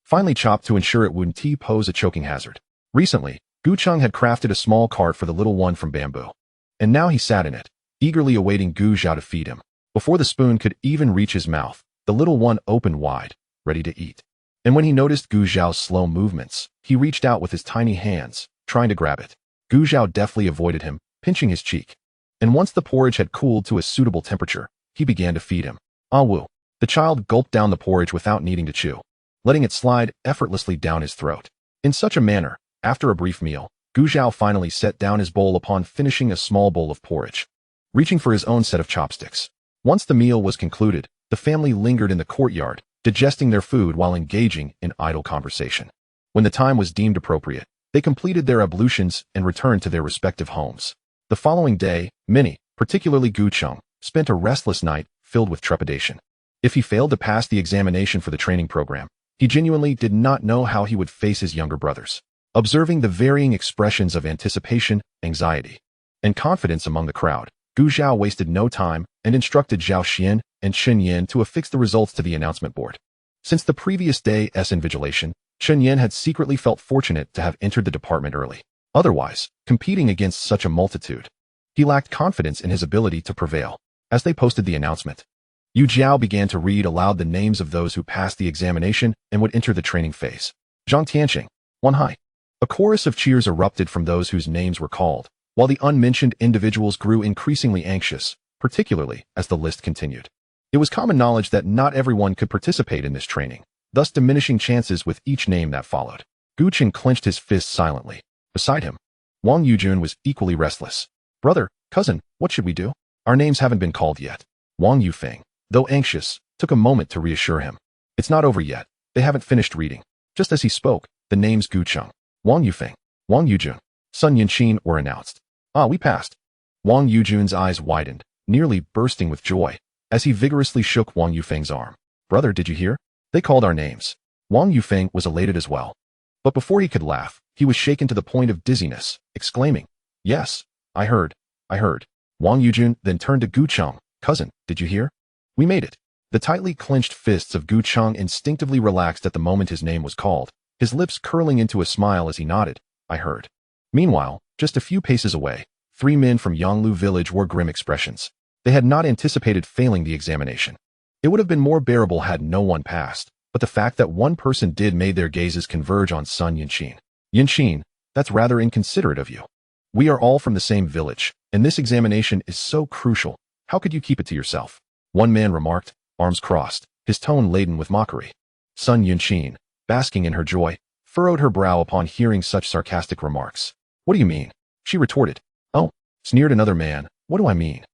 finely chopped to ensure it wouldn't pose a choking hazard. Recently, Gu Cheng had crafted a small cart for the little one from bamboo, and now he sat in it, eagerly awaiting Gu Zhao to feed him. Before the spoon could even reach his mouth, the little one opened wide, ready to eat. And when he noticed Gu Zhao's slow movements, he reached out with his tiny hands, trying to grab it. Gu Zhao deftly avoided him, pinching his cheek. And once the porridge had cooled to a suitable temperature, he began to feed him. "Ah Wu." The child gulped down the porridge without needing to chew. letting it slide effortlessly down his throat. In such a manner, after a brief meal, Gu Zhao finally set down his bowl upon finishing a small bowl of porridge, reaching for his own set of chopsticks. Once the meal was concluded, the family lingered in the courtyard, digesting their food while engaging in idle conversation. When the time was deemed appropriate, they completed their ablutions and returned to their respective homes. The following day, many, particularly Gu Cheng, spent a restless night filled with trepidation. If he failed to pass the examination for the training program, he genuinely did not know how he would face his younger brothers. Observing the varying expressions of anticipation, anxiety, and confidence among the crowd, Gu Zhao wasted no time and instructed Zhao Xian and Chen Yin to affix the results to the announcement board. Since the previous day's invigilation, Chen Yin had secretly felt fortunate to have entered the department early. Otherwise, competing against such a multitude, he lacked confidence in his ability to prevail. As they posted the announcement, Yu Jiao began to read aloud the names of those who passed the examination and would enter the training phase. Zhang Tianqing, one high. A chorus of cheers erupted from those whose names were called, while the unmentioned individuals grew increasingly anxious, particularly as the list continued. It was common knowledge that not everyone could participate in this training, thus diminishing chances with each name that followed. Gu Qin clenched his fists silently. Beside him, Wang Yujun was equally restless. Brother, cousin, what should we do? Our names haven't been called yet. Wang Yufeng, though anxious, took a moment to reassure him. It's not over yet. They haven't finished reading. Just as he spoke, the names Gu Cheng, Wang Yufeng, Wang Yujun, Sun Yinqin were announced. Ah, we passed. Wang Yujun's eyes widened, nearly bursting with joy, as he vigorously shook Wang Yufeng's arm. Brother, did you hear? They called our names. Wang Yufeng was elated as well. But before he could laugh, he was shaken to the point of dizziness, exclaiming, Yes, I heard. Wang Yujun then turned to Gu Cheng. Cousin, did you hear? We made it. The tightly clenched fists of Gu Cheng instinctively relaxed at the moment his name was called, his lips curling into a smile as he nodded. I heard. Meanwhile, just a few paces away, 3 men from Yonglu village wore grim expressions. They had not anticipated failing the examination. It would have been more bearable had no one passed, but the fact that one person did made their gazes converge on Sun Yinqin. Yinqin, that's rather inconsiderate of you. We are all from the same village, and this examination is so crucial. How could you keep it to yourself? One man remarked, arms crossed, his tone laden with mockery. Sun Yinqin, basking in her joy, furrowed her brow upon hearing such sarcastic remarks. What do you mean? She retorted. Oh, sneered another man. What do I mean?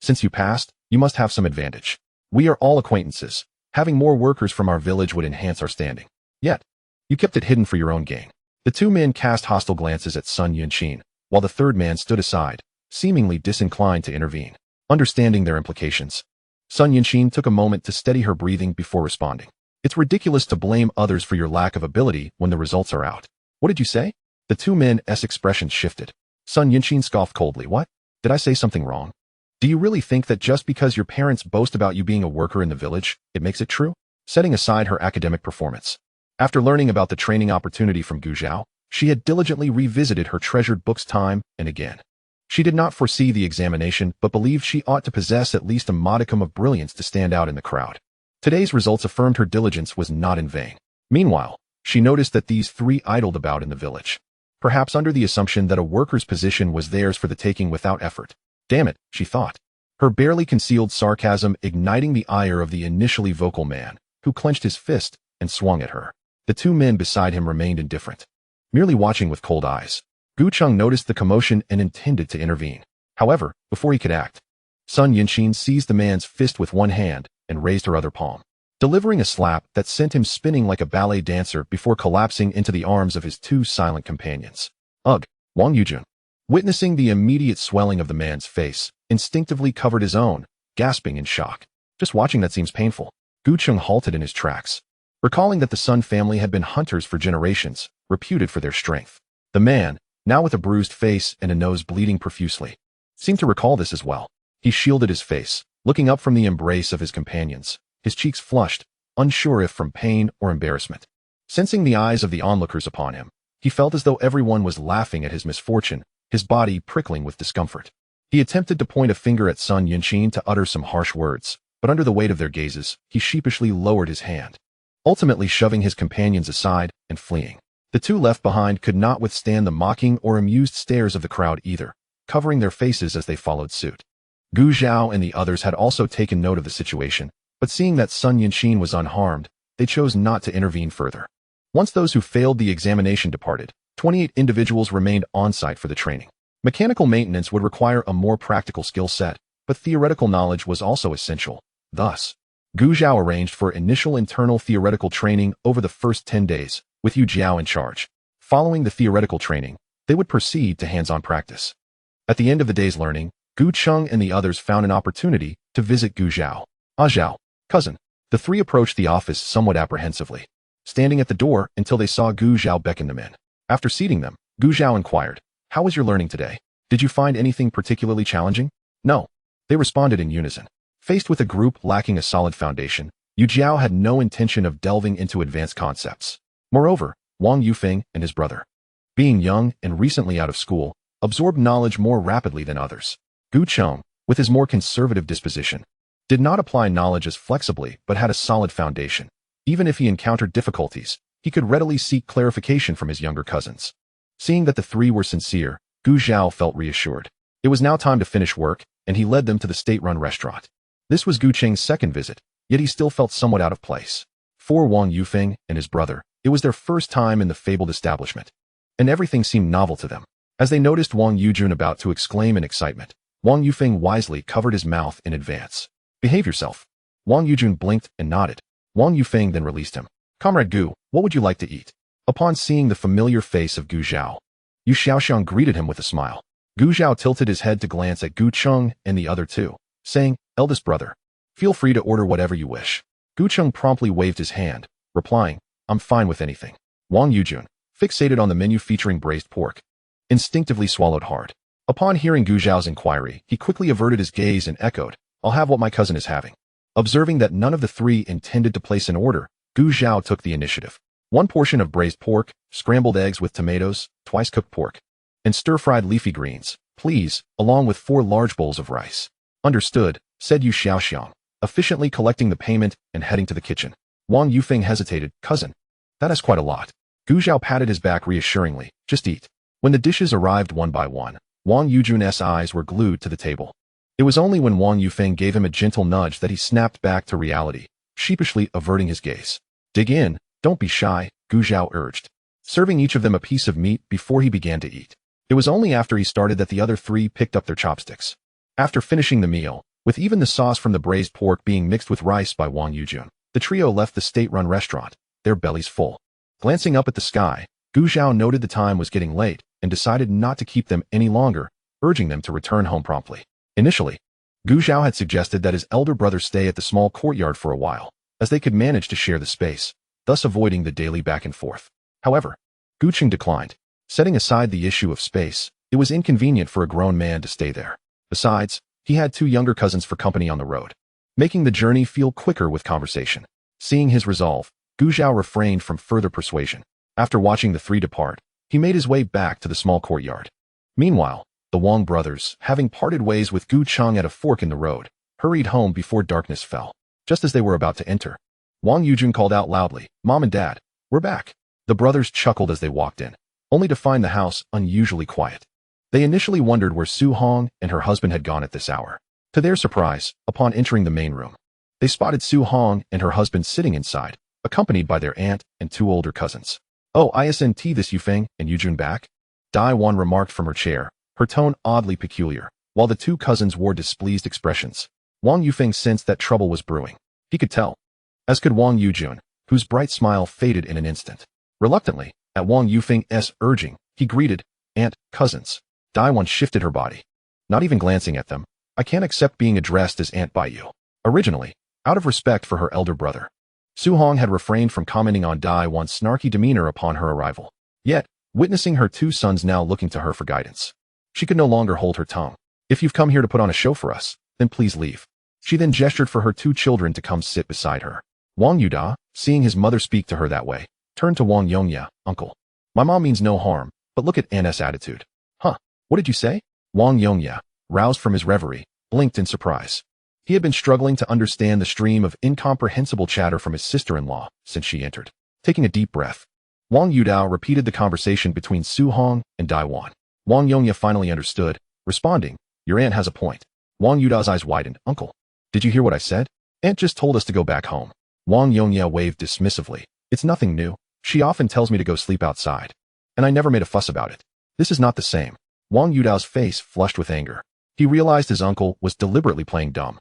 Since you passed, you must have some advantage. We are all acquaintances. Having more workers from our village would enhance our standing. Yet, you kept it hidden for your own gain. The 2 men cast hostile glances at Sun Yinqin, while the third man stood aside, seemingly disinclined to intervene. Understanding their implications, Sun Yinqin took a moment to steady her breathing before responding. It's ridiculous to blame others for your lack of ability when the results are out. What did you say? The 2 men's expressions shifted. Sun Yinqin scoffed coldly. What? Did I say something wrong? Do you really think that just because your parents boast about you being a worker in the village, it makes it true? Setting aside her academic performance, after learning about the training opportunity from Gu Zhao, she had diligently revisited her treasured books time and again. She did not foresee the examination but believed she ought to possess at least a modicum of brilliance to stand out in the crowd. Today's results affirmed her diligence was not in vain. Meanwhile, she noticed that these 3 idled about in the village, perhaps under the assumption that a worker's position was theirs for the taking without effort. Damn it, she thought, her barely concealed sarcasm igniting the ire of the initially vocal man, who clenched his fist and swung at her. The 2 men beside him remained indifferent, merely watching with cold eyes. Gu Cheng noticed the commotion and intended to intervene. However, before he could act, Sun Yinqin seized the man's fist with one hand and raised her other palm, delivering a slap that sent him spinning like a ballet dancer before collapsing into the arms of his 2 silent companions. Ugh, Wang Yujun, witnessing the immediate swelling of the man's face, instinctively covered his own, gasping in shock. Just watching that seems painful. Gu Cheng halted in his tracks, recalling that the Sun family had been hunters for generations, reputed for their strength. The man, now with a bruised face and a nose bleeding profusely, seemed to recall this as well. He shielded his face, looking up from the embrace of his companions, his cheeks flushed, unsure if from pain or embarrassment. Sensing the eyes of the onlookers upon him, he felt as though everyone was laughing at his misfortune, his body prickling with discomfort. He attempted to point a finger at Sun Yinqin to utter some harsh words, but under the weight of their gazes, he sheepishly lowered his hand, ultimately shoving his companions aside and fleeing. The 2 left behind could not withstand the mocking or amused stares of the crowd either, covering their faces as they followed suit. Gu Zhao and the others had also taken note of the situation, but seeing that Sun Yinqin was unharmed, they chose not to intervene further. Once those who failed the examination departed, 28 individuals remained on-site for the training. Mechanical maintenance would require a more practical skill set, but theoretical knowledge was also essential. Thus, Gu Zhao arranged for initial internal theoretical training over the first 10 days, with Yu Jiao in charge. Following the theoretical training, they would proceed to hands-on practice. At the end of the day's learning, Gu Cheng and the others found an opportunity to visit Gu Zhao. "Ah Zhao, cousin." The three approached the office somewhat apprehensively, standing at the door until they saw Gu Zhao beckon them in. After seating them, Gu Zhao inquired, "How was your learning today? Did you find anything particularly challenging?" "No," they responded in unison. Faced with a group lacking a solid foundation, Yu Jiao had no intention of delving into advanced concepts. Moreover, Wang Yufeng and his brother, being young and recently out of school, absorbed knowledge more rapidly than others. Gu Cheng, with his more conservative disposition, did not apply knowledge as flexibly but had a solid foundation. Even if he encountered difficulties, he could readily seek clarification from his younger cousins. Seeing that the three were sincere, Gu Zhao felt reassured. It was now time to finish work, and he led them to the state-run restaurant. This was Gu Cheng's second visit, yet he still felt somewhat out of place. For Wang Yufeng and his brother, it was their first time in the fabled establishment, and everything seemed novel to them. As they noticed Wang Yujun about to exclaim in excitement, Wang Yufeng wisely covered his mouth in advance. "Behave yourself." Wang Yujun blinked and nodded. Wang Yufeng then released him. "Comrade Gu, what would you like to eat?" Upon seeing the familiar face of Gu Zhao, Yu Xiaoxiang greeted him with a smile. Gu Zhao tilted his head to glance at Gu Cheng and the other two, saying, "Eldest brother, feel free to order whatever you wish." Gu Cheng promptly waved his hand, replying, "I'm fine with anything." Wang Yujun, fixated on the menu featuring braised pork, instinctively swallowed hard. Upon hearing Gu Zhao's inquiry, he quickly averted his gaze and echoed, "I'll have what my cousin is having." Observing that none of the three intended to place an order, Gu Zhao took the initiative. One portion of braised pork, scrambled eggs with tomatoes, twice cooked pork, and stir-fried leafy greens, please, along with 4 large bowls of rice. "Understood," said Yu Xiaoxiang, efficiently collecting the payment and heading to the kitchen. Wang Yufeng hesitated. "Cousin, that is quite a lot." Gu Zhao patted his back reassuringly. "Just eat." When the dishes arrived one by one, Wang Yujun's eyes were glued to the table. It was only when Wang Yufeng gave him a gentle nudge that he snapped back to reality, sheepishly averting his gaze. "Dig in, don't be shy," Gu Zhao urged, serving each of them a piece of meat before he began to eat. It was only after he started that the other three picked up their chopsticks. After finishing the meal, with even the sauce from the braised pork being mixed with rice by Wang Yujun, the trio left the state-run restaurant, their bellies full. Glancing up at the sky, Gu Zhao noted the time was getting late and decided not to keep them any longer, urging them to return home promptly. Initially, Gu Zhao had suggested that his elder brother stay at the small courtyard for a while, as they could manage to share the space, thus avoiding the daily back and forth. However, Gu Cheng declined. Setting aside the issue of space, it was inconvenient for a grown man to stay there. Besides, he had 2 younger cousins for company on the road, making the journey feel quicker with conversation. Seeing his resolve, Gu Zhao refrained from further persuasion. After watching the three depart, he made his way back to the small courtyard. Meanwhile, the Wang brothers, having parted ways with Gu Cheng at a fork in the road, hurried home before darkness fell. Just as they were about to enter, Wang Yujun called out loudly, "Mom and Dad, we're back." The brothers chuckled as they walked in, only to find the house unusually quiet. They initially wondered where Su Hong and her husband had gone at this hour. To their surprise, upon entering the main room, they spotted Su Hong and her husband sitting inside, accompanied by their aunt and 2 older cousins. "Oh, isn't this Yufeng and Yujun back?" Dai Wan remarked from her chair, her tone oddly peculiar, while the 2 cousins wore displeased expressions. Wang Yufeng sensed that trouble was brewing. He could tell, as could Wang Yujun, whose bright smile faded in an instant. Reluctantly, at Wang Yufeng's urging, he greeted, "Aunt, cousins." Dai Wan shifted her body, not even glancing at them. "I can't accept being addressed as aunt by you." Originally, out of respect for her elder brother, Su Hong had refrained from commenting on Dai Wan's snarky demeanor upon her arrival. Yet, witnessing her 2 sons now looking to her for guidance, she could no longer hold her tongue. "If you've come here to put on a show for us, then please leave." She then gestured for her 2 children to come sit beside her. Wang Yuda, seeing his mother speak to her that way, turned to Wang Yongya, "Uncle, my mom means no harm, but look at Aunt's attitude." "Huh, what did you say?" Wang Yongya, roused from his reverie, blinked in surprise. He had been struggling to understand the stream of incomprehensible chatter from his sister-in-law since she entered. Taking a deep breath, Wang Yudao repeated the conversation between Su Hong and Dai Wan. Wang Yongya finally understood, responding, "Your aunt has a point." Wang Yudao's eyes widened. "Uncle, did you hear what I said? Aunt just told us to go back home." Wang Yongye waved dismissively. It's nothing new. She often tells me to go sleep outside. And I never made a fuss about it. This is not the same. Wang Yudao's face flushed with anger. He realized his uncle was deliberately playing dumb,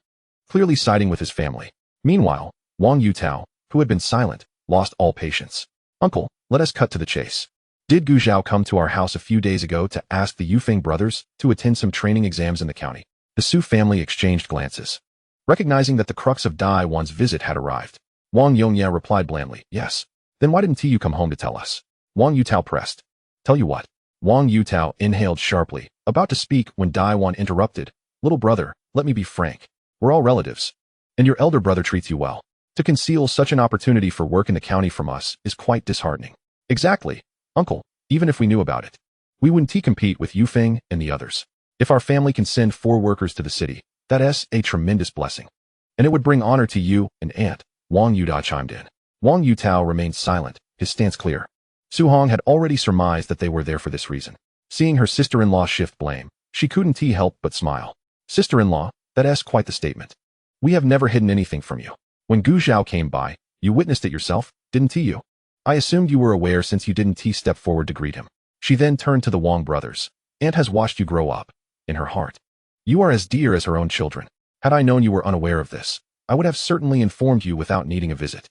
clearly siding with his family. Meanwhile, Wang Yutao, who had been silent, lost all patience. Uncle, let us cut to the chase. Did Gu Zhao come to our house a few days ago to ask the Yufeng brothers to attend some training exams in the county? The Su family exchanged glances. Recognizing that the crux of Dai Wan's visit had arrived, Wang Yongye replied blandly, yes. Then why didn't you come home to tell us? Wang Yutao pressed. Tell you what. Wang Yutao inhaled sharply, about to speak when Dai Wan interrupted. Little brother, let me be frank. We're all relatives. And your elder brother treats you well. To conceal such an opportunity for work in the county from us is quite disheartening. Exactly. Uncle, even if we knew about it, we wouldn't compete with Yufeng and the others. If our family can send 4 workers to the city, that's a tremendous blessing. And it would bring honor to you and aunt, Wang Yuda chimed in. Wang Yutao remained silent, his stance clear. Su Hong had already surmised that they were there for this reason. Seeing her sister-in-law shift blame, she couldn't help but smile. Sister-in-law, that's quite the statement. We have never hidden anything from you. When Gu Zhao came by, you witnessed it yourself, didn't you? I assumed you were aware since you didn't step forward to greet him. She then turned to the Wang brothers. Aunt has watched you grow up. In her heart, you are as dear as her own children. Had I known you were unaware of this, I would have certainly informed you without needing a visit.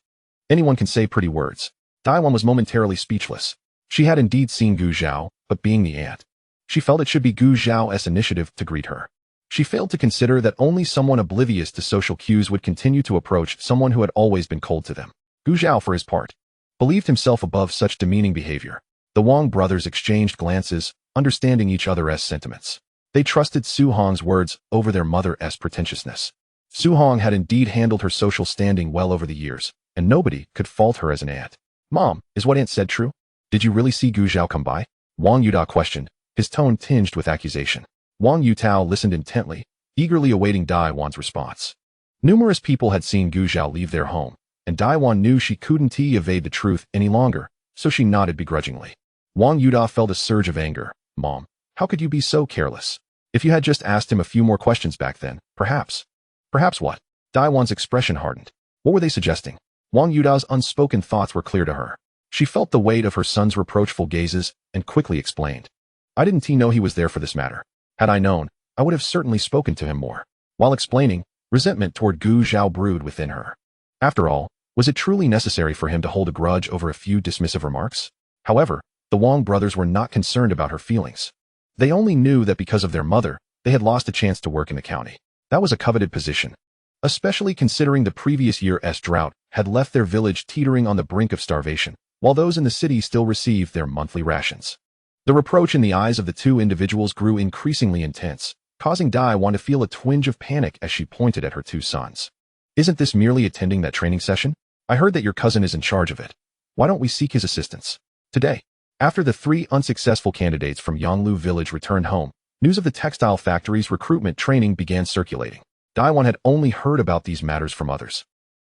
Anyone can say pretty words. Dai Wan was momentarily speechless. She had indeed seen Gu Zhao, but being the aunt, she felt it should be Gu Zhao's initiative to greet her. She failed to consider that only someone oblivious to social cues would continue to approach someone who had always been cold to them. Gu Zhao, for his part, believed himself above such demeaning behavior. The Wang brothers exchanged glances, understanding each other's sentiments. They trusted Su Hong's words over their mother's pretentiousness. Su Hong had indeed handled her social standing well over the years, and nobody could fault her as an aunt. Mom, is what Aunt said true? Did you really see Gu Zhao come by? Wang Yuda questioned, his tone tinged with accusation. Wang Yutao listened intently, eagerly awaiting Dai Wan's response. Numerous people had seen Gu Zhao leave their home, and Dai Wan knew she couldn't evade the truth any longer, so she nodded begrudgingly. Wang Yuda felt a surge of anger. Mom, how could you be so careless? If you had just asked him a few more questions back then, perhaps. Perhaps what? Dai Wan's expression hardened. What were they suggesting? Wang Yuda's unspoken thoughts were clear to her. She felt the weight of her son's reproachful gazes and quickly explained. I didn't know he was there for this matter. Had I known, I would have certainly spoken to him more. While explaining, resentment toward Gu Zhao brewed within her. After all, was it truly necessary for him to hold a grudge over a few dismissive remarks? However, the Wang brothers were not concerned about her feelings. They only knew that because of their mother, they had lost a chance to work in the county. That was a coveted position, especially considering the previous year's drought had left their village teetering on the brink of starvation, while those in the city still received their monthly rations. The reproach in the eyes of the two individuals grew increasingly intense, causing Dai Wan to feel a twinge of panic as she pointed at her 2 sons. Isn't this merely attending that training session? I heard that your cousin is in charge of it. Why don't we seek his assistance? Today, after the 3 unsuccessful candidates from Yonglu village returned home, news of the textile factory's recruitment training began circulating. Dai Wan had only heard about these matters from others,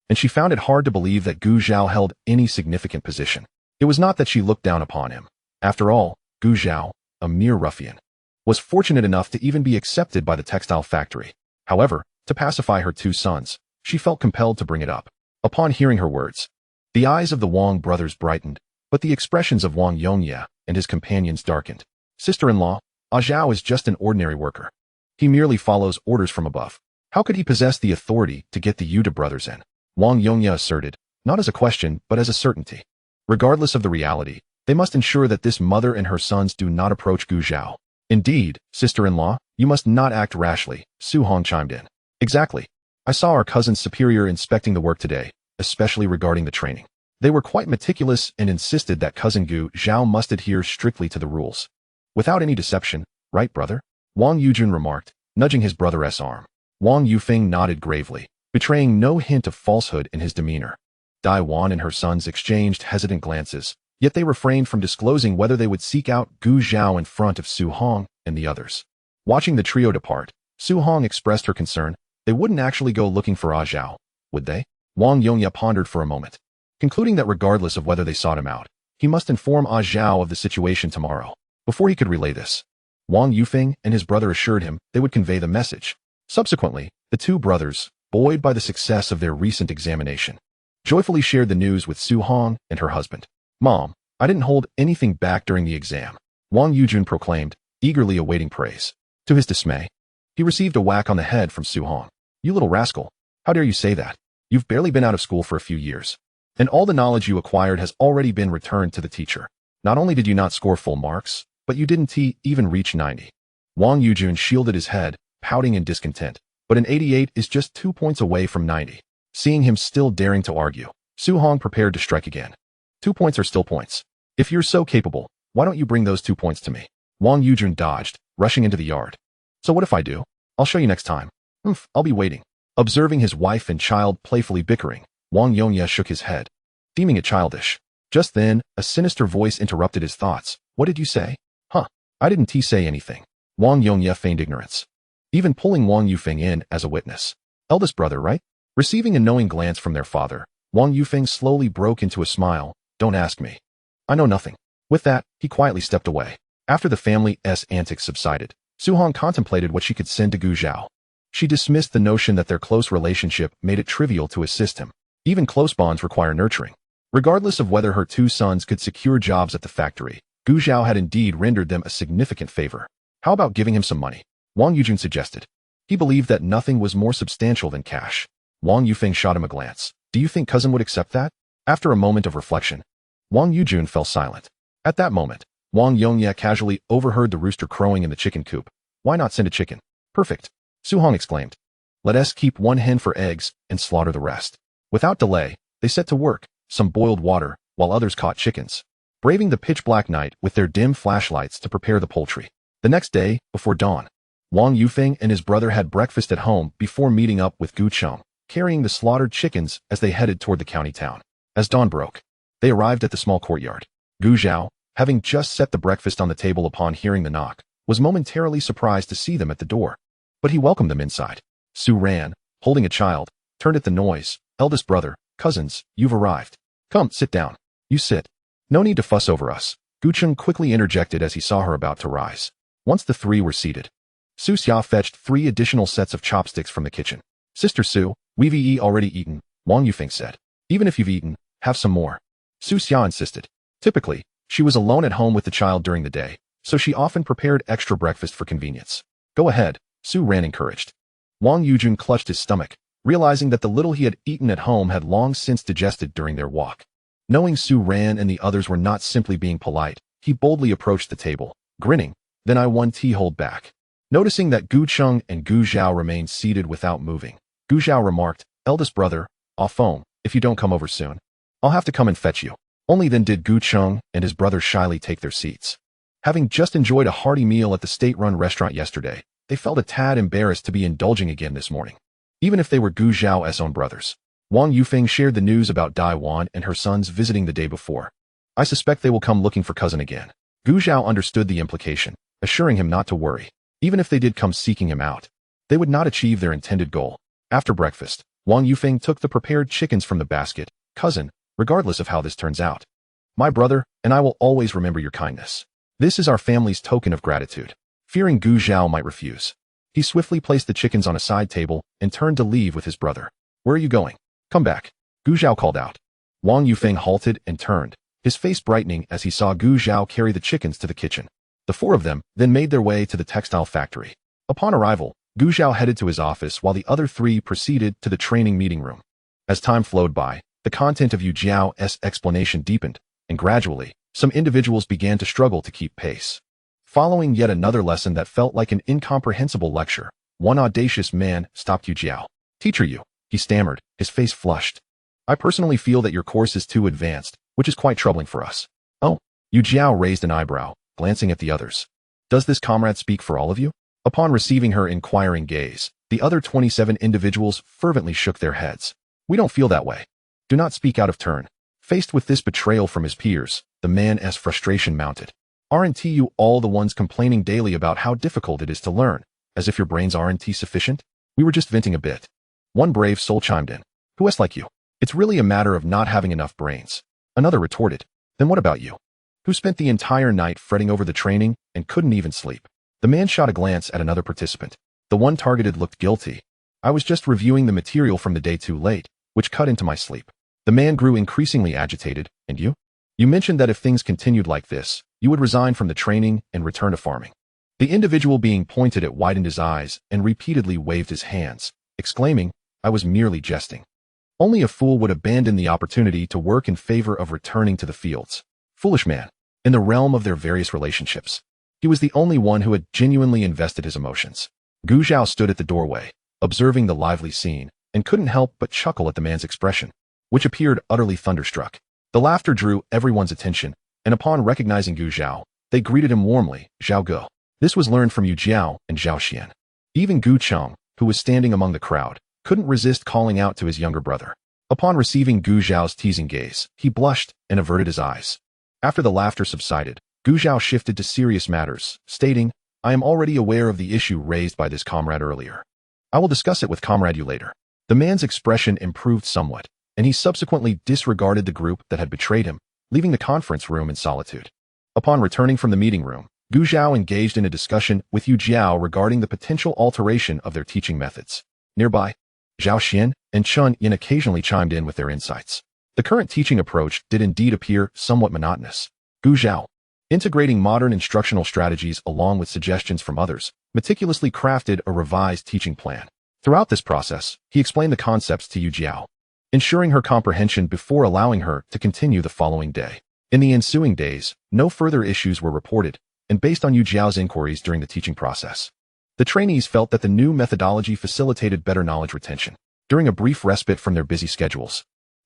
and she found it hard to believe that Gu Zhao held any significant position. It was not that she looked down upon him. After all, Gu Zhao, a mere ruffian, was fortunate enough to even be accepted by the textile factory. However, to pacify her 2 sons, she felt compelled to bring it up. Upon hearing her words, the eyes of the Wang brothers brightened, but the expressions of Wang Yongye and his companions darkened. Sister-in-law, Zhao is just an ordinary worker. He merely follows orders from above. How could he possess the authority to get the Yuda brothers in? Wang Yongye asserted, not as a question, but as a certainty. Regardless of the reality, they must ensure that this mother and her sons do not approach Gu Zhao. Indeed, sister-in-law, you must not act rashly, Su Hong chimed in. Exactly. I saw our cousin's superior inspecting the work today, especially regarding the training. They were quite meticulous and insisted that cousin Gu Zhao must adhere strictly to the rules. Without any deception, right, brother? Wang Yujun remarked, nudging his brother's arm. Wang Yufeng nodded gravely, betraying no hint of falsehood in his demeanor. Dai Wan and her sons exchanged hesitant glances, yet they refrained from disclosing whether they would seek out Gu Zhao in front of Su Hong and the others. Watching the trio depart, Su Hong expressed her concern. They wouldn't actually go looking for Zhao, would they? Wang Yongye pondered for a moment, concluding that regardless of whether they sought him out, he must inform Zhao of the situation tomorrow. Before he could relay this, Wang Yufeng and his brother assured him they would convey the message. Subsequently, the 2 brothers, buoyed by the success of their recent examination, joyfully shared the news with Su Hong and her husband. Mom, I didn't hold anything back during the exam, Wang Yujun proclaimed, eagerly awaiting praise. To his dismay, he received a whack on the head from Su Hong. You little rascal, how dare you say that? You've barely been out of school for a few years, and all the knowledge you acquired has already been returned to the teacher. Not only did you not score full marks, but you didn't even reach 90. Wang Yujun shielded his head, pouting in discontent, but an 88 is just 2 points away from 90. Seeing him still daring to argue, Su Hong prepared to strike again. 2 points are still points. If you're so capable, why don't you bring those 2 points to me? Wang Yujun dodged, rushing into the yard. So what if I do? I'll show you next time. I'll be waiting. Observing his wife and child playfully bickering, Wang Yongye shook his head, deeming it childish. Just then, a sinister voice interrupted his thoughts. What did you say? I didn't say anything. Wang Yongye feigned ignorance, even pulling Wang Yufeng in as a witness. Eldest brother, right? Receiving a knowing glance from their father, Wang Yufeng slowly broke into a smile. Don't ask me. I know nothing. With that, he quietly stepped away. After the family's antics subsided, Su Hong contemplated what she could send to Gu Zhao. She dismissed the notion that their close relationship made it trivial to assist him. Even close bonds require nurturing. Regardless of whether her 2 sons could secure jobs at the factory, Gu Zhao had indeed rendered them a significant favor. How about giving him some money? Wang Yujun suggested. He believed that nothing was more substantial than cash. Wang Yufeng shot him a glance. Do you think cousin would accept that? After a moment of reflection, Wang Yujun fell silent. At that moment, Wang Yongye casually overheard the rooster crowing in the chicken coop. Why not send a chicken? Perfect, Su Hong exclaimed. Let us keep 1 hen for eggs and slaughter the rest. Without delay, they set to work. Some boiled water, while others caught chickens, braving the pitch-black night with their dim flashlights to prepare the poultry. The next day, before dawn, Wang Yufeng and his brother had breakfast at home before meeting up with Gu Cheng, carrying the slaughtered chickens as they headed toward the county town. As dawn broke, they arrived at the small courtyard. Gu Zhao, having just set the breakfast on the table upon hearing the knock, was momentarily surprised to see them at the door. But he welcomed them inside. Su ran, holding a child, turned at the noise. Eldest brother, cousins, you've arrived. Come, sit down. You sit. No need to fuss over us, Gu Cheng quickly interjected as he saw her about to rise. Once the 3 were seated, Su Xia fetched 3 additional sets of chopsticks from the kitchen. Sister Su, we've already eaten, Wang Yufeng said. Even if you've eaten, have some more, Su Xia insisted. Typically, she was alone at home with the child during the day, so she often prepared extra breakfast for convenience. Go ahead, Su Ran encouraged. Wang Yujun clutched his stomach, realizing that the little he had eaten at home had long since digested during their walk. Knowing Su Ran and the others were not simply being polite, he boldly approached the table, grinning. Then I won tea hold back. Noticing that Gu Cheng and Gu Zhao remained seated without moving, Gu Zhao remarked, eldest brother, off home, if you don't come over soon, I'll have to come and fetch you. Only then did Gu Cheng and his brother shyly take their seats. Having just enjoyed a hearty meal at the state-run restaurant yesterday, they felt a tad embarrassed to be indulging again this morning. Even if they were Gu Zhao's own brothers. Wang Yufeng shared the news about Dai Wan and her sons visiting the day before. I suspect they will come looking for cousin again. Gu Zhao understood the implication, assuring him not to worry. Even if they did come seeking him out, they would not achieve their intended goal. After breakfast, Wang Yufeng took the prepared chickens from the basket. Cousin, regardless of how this turns out, my brother and I will always remember your kindness. This is our family's token of gratitude. Fearing Gu Zhao might refuse, he swiftly placed the chickens on a side table and turned to leave with his brother. Where are you going? Come back, Gu Zhao called out. Wang Yufeng halted and turned, his face brightening as he saw Gu Zhao carry the chickens to the kitchen. The 4 of them then made their way to the textile factory. Upon arrival, Gu Zhao headed to his office while the other 3 proceeded to the training meeting room. As time flowed by, the content of Yu Zhao's explanation deepened, and gradually, some individuals began to struggle to keep pace. Following yet another lesson that felt like an incomprehensible lecture, one audacious man stopped Yu Zhao. Teacher Yu, he stammered, his face flushed. I personally feel that your course is too advanced, which is quite troubling for us. Oh, Yu Zhao raised an eyebrow, glancing at the others. Does this comrade speak for all of you? Upon receiving her inquiring gaze, the other 27 individuals fervently shook their heads. We don't feel that way. Do not speak out of turn. Faced with this betrayal from his peers, the man's frustration mounted. Aren't you all the ones complaining daily about how difficult it is to learn, as if your brains aren't sufficient? We were just venting a bit. One brave soul chimed in. Who else like you? It's really a matter of not having enough brains. Another retorted. Then what about you? Who spent the entire night fretting over the training and couldn't even sleep? The man shot a glance at another participant. The one targeted looked guilty. I was just reviewing the material from the day too late, which cut into my sleep. The man grew increasingly agitated. And you? You mentioned that if things continued like this, you would resign from the training and return to farming. The individual being pointed at widened his eyes and repeatedly waved his hands, exclaiming, I was merely jesting. Only a fool would abandon the opportunity to work in favor of returning to the fields. Foolish man. In the realm of their various relationships, he was the only one who had genuinely invested his emotions. Gu Zhao stood at the doorway, observing the lively scene, and couldn't help but chuckle at the man's expression, which appeared utterly thunderstruck. The laughter drew everyone's attention, and upon recognizing Gu Zhao, they greeted him warmly, Zhao Ge. This was learned from Yu Jiao and Zhao Xian. Even Gu Cheng, who was standing among the crowd, couldn't resist calling out to his younger brother. Upon receiving Gu Zhao's teasing gaze, he blushed and averted his eyes. After the laughter subsided, Gu Zhao shifted to serious matters, stating, I am already aware of the issue raised by this comrade earlier. I will discuss it with comrade Yu later. The man's expression improved somewhat, and he subsequently disregarded the group that had betrayed him, leaving the conference room in solitude. Upon returning from the meeting room, Gu Zhao engaged in a discussion with Yu Jiao regarding the potential alteration of their teaching methods. Nearby, Zhao Xian and Chun Yin occasionally chimed in with their insights. The current teaching approach did indeed appear somewhat monotonous. Gu Zhao, integrating modern instructional strategies along with suggestions from others, meticulously crafted a revised teaching plan. Throughout this process, he explained the concepts to Yu Jiao, ensuring her comprehension before allowing her to continue the following day. In the ensuing days, no further issues were reported, and based on Yu Jiao's inquiries during the teaching process, the trainees felt that the new methodology facilitated better knowledge retention. During a brief respite from their busy schedules,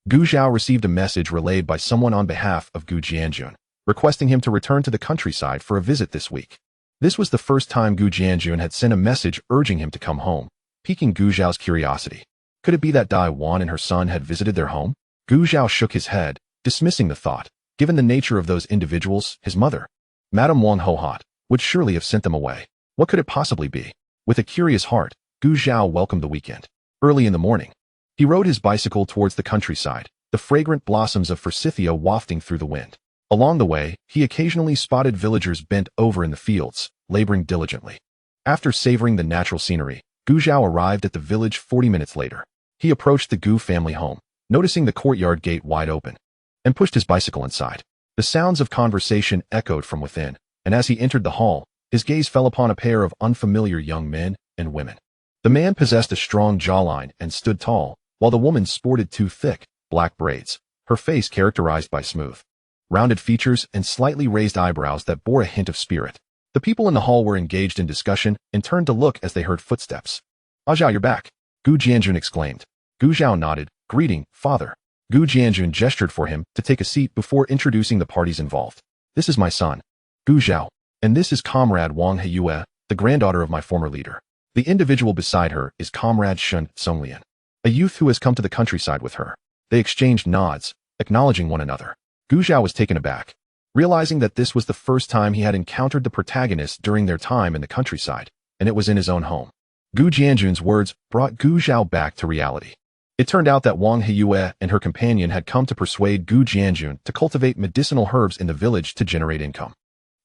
Gu Zhao received a message relayed by someone on behalf of Gu Jianjun, requesting him to return to the countryside for a visit this week. This was the first time Gu Jianjun had sent a message urging him to come home, piquing Gu Zhao's curiosity. Could it be that Dai Wan and her son had visited their home? Gu Zhao shook his head, dismissing the thought. Given the nature of those individuals, his mother, Madame Wang Hohot, would surely have sent them away. What could it possibly be? With a curious heart, Gu Zhao welcomed the weekend. Early in the morning, he rode his bicycle towards the countryside, the fragrant blossoms of forsythia wafting through the wind. Along the way, he occasionally spotted villagers bent over in the fields, laboring diligently. After savoring the natural scenery, Gu Zhao arrived at the village 40 minutes later. He approached the Gu family home, noticing the courtyard gate wide open, and pushed his bicycle inside. The sounds of conversation echoed from within, and as he entered the hall, his gaze fell upon a pair of unfamiliar young men and women. The man possessed a strong jawline and stood tall, while the woman sported two thick, black braids, her face characterized by smooth, rounded features and slightly raised eyebrows that bore a hint of spirit. The people in the hall were engaged in discussion and turned to look as they heard footsteps. Ah Zhao, you're back, Gu Jianjun exclaimed. Gu Zhao nodded, greeting, father. Gu Jianjun gestured for him to take a seat before introducing the parties involved. This is my son, Gu Zhao, and this is comrade Wang Heyue, the granddaughter of my former leader. The individual beside her is comrade Shun Songlian, a youth who has come to the countryside with her. They exchanged nods, acknowledging one another. Gu Zhao was taken aback, realizing that this was the first time he had encountered the protagonists during their time in the countryside, and it was in his own home. Gu Jianjun's words brought Gu Zhao back to reality. It turned out that Wang Heyue and her companion had come to persuade Gu Jianjun to cultivate medicinal herbs in the village to generate income.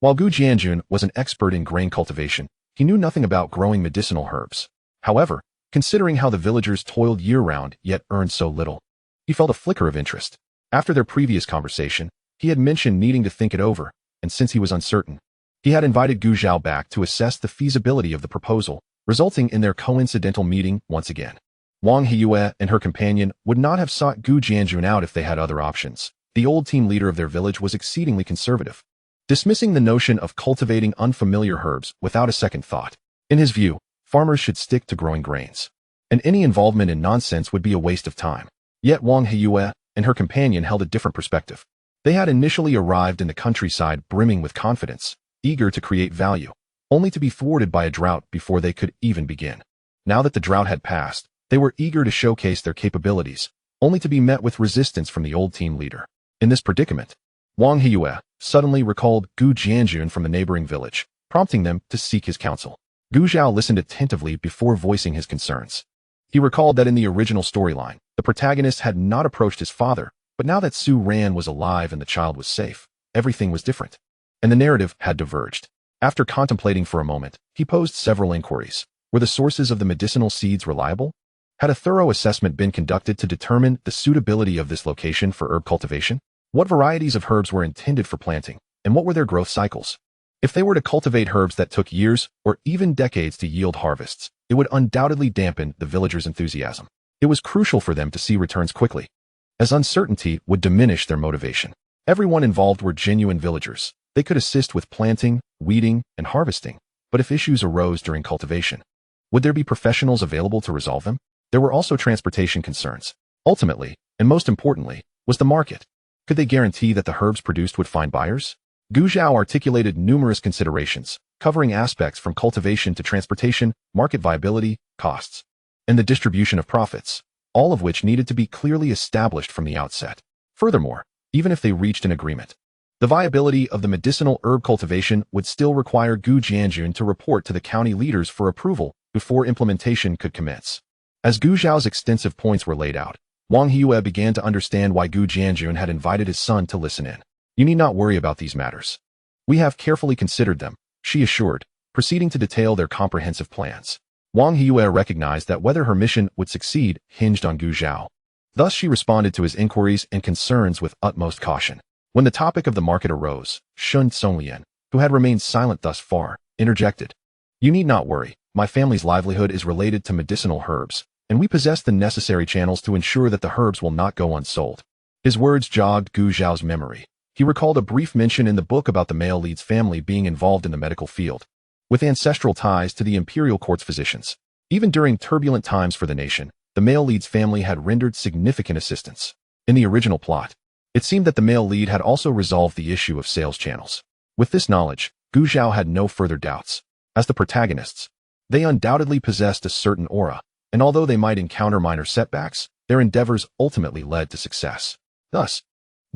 While Gu Jianjun was an expert in grain cultivation, he knew nothing about growing medicinal herbs. However, considering how the villagers toiled year-round yet earned so little, he felt a flicker of interest. After their previous conversation, he had mentioned needing to think it over, and since he was uncertain, he had invited Gu Zhao back to assess the feasibility of the proposal, resulting in their coincidental meeting once again. Wang Heyue and her companion would not have sought Gu Jianjun out if they had other options. The old team leader of their village was exceedingly conservative, dismissing the notion of cultivating unfamiliar herbs without a second thought. In his view, farmers should stick to growing grains, and any involvement in nonsense would be a waste of time. Yet Wang Heyue and her companion held a different perspective. They had initially arrived in the countryside brimming with confidence, eager to create value, only to be thwarted by a drought before they could even begin. Now that the drought had passed, they were eager to showcase their capabilities, only to be met with resistance from the old team leader. In this predicament, Wang Heyue suddenly recalled Gu Jianjun from the neighboring village, prompting them to seek his counsel. Gu Zhao listened attentively before voicing his concerns. He recalled that in the original storyline, the protagonist had not approached his father, but now that Su Ran was alive and the child was safe, everything was different, and the narrative had diverged. After contemplating for a moment, he posed several inquiries. Were the sources of the medicinal seeds reliable? Had a thorough assessment been conducted to determine the suitability of this location for herb cultivation? What varieties of herbs were intended for planting, and what were their growth cycles? If they were to cultivate herbs that took years or even decades to yield harvests, it would undoubtedly dampen the villagers' enthusiasm. It was crucial for them to see returns quickly, as uncertainty would diminish their motivation. Everyone involved were genuine villagers. They could assist with planting, weeding, and harvesting, but if issues arose during cultivation, would there be professionals available to resolve them? There were also transportation concerns. Ultimately, and most importantly, was the market. Could they guarantee that the herbs produced would find buyers? Gu Zhao articulated numerous considerations, covering aspects from cultivation to transportation, market viability, costs, and the distribution of profits, all of which needed to be clearly established from the outset. Furthermore, even if they reached an agreement, the viability of the medicinal herb cultivation would still require Gu Jianjun to report to the county leaders for approval before implementation could commence. As Gu Zhao's extensive points were laid out, Wang Heyue began to understand why Gu Jianjun had invited his son to listen in. You need not worry about these matters. We have carefully considered them, she assured, proceeding to detail their comprehensive plans. Wang Heyue recognized that whether her mission would succeed hinged on Gu Zhao. Thus she responded to his inquiries and concerns with utmost caution. When the topic of the market arose, Shun Songlian, who had remained silent thus far, interjected. You need not worry. My family's livelihood is related to medicinal herbs, and we possess the necessary channels to ensure that the herbs will not go unsold. His words jogged Gu Zhao's memory. He recalled a brief mention in the book about the male lead's family being involved in the medical field, with ancestral ties to the imperial court's physicians. Even during turbulent times for the nation, the male lead's family had rendered significant assistance. In the original plot, it seemed that the male lead had also resolved the issue of sales channels. With this knowledge, Gu Zhao had no further doubts. As the protagonists, they undoubtedly possessed a certain aura, and although they might encounter minor setbacks, their endeavors ultimately led to success. Thus,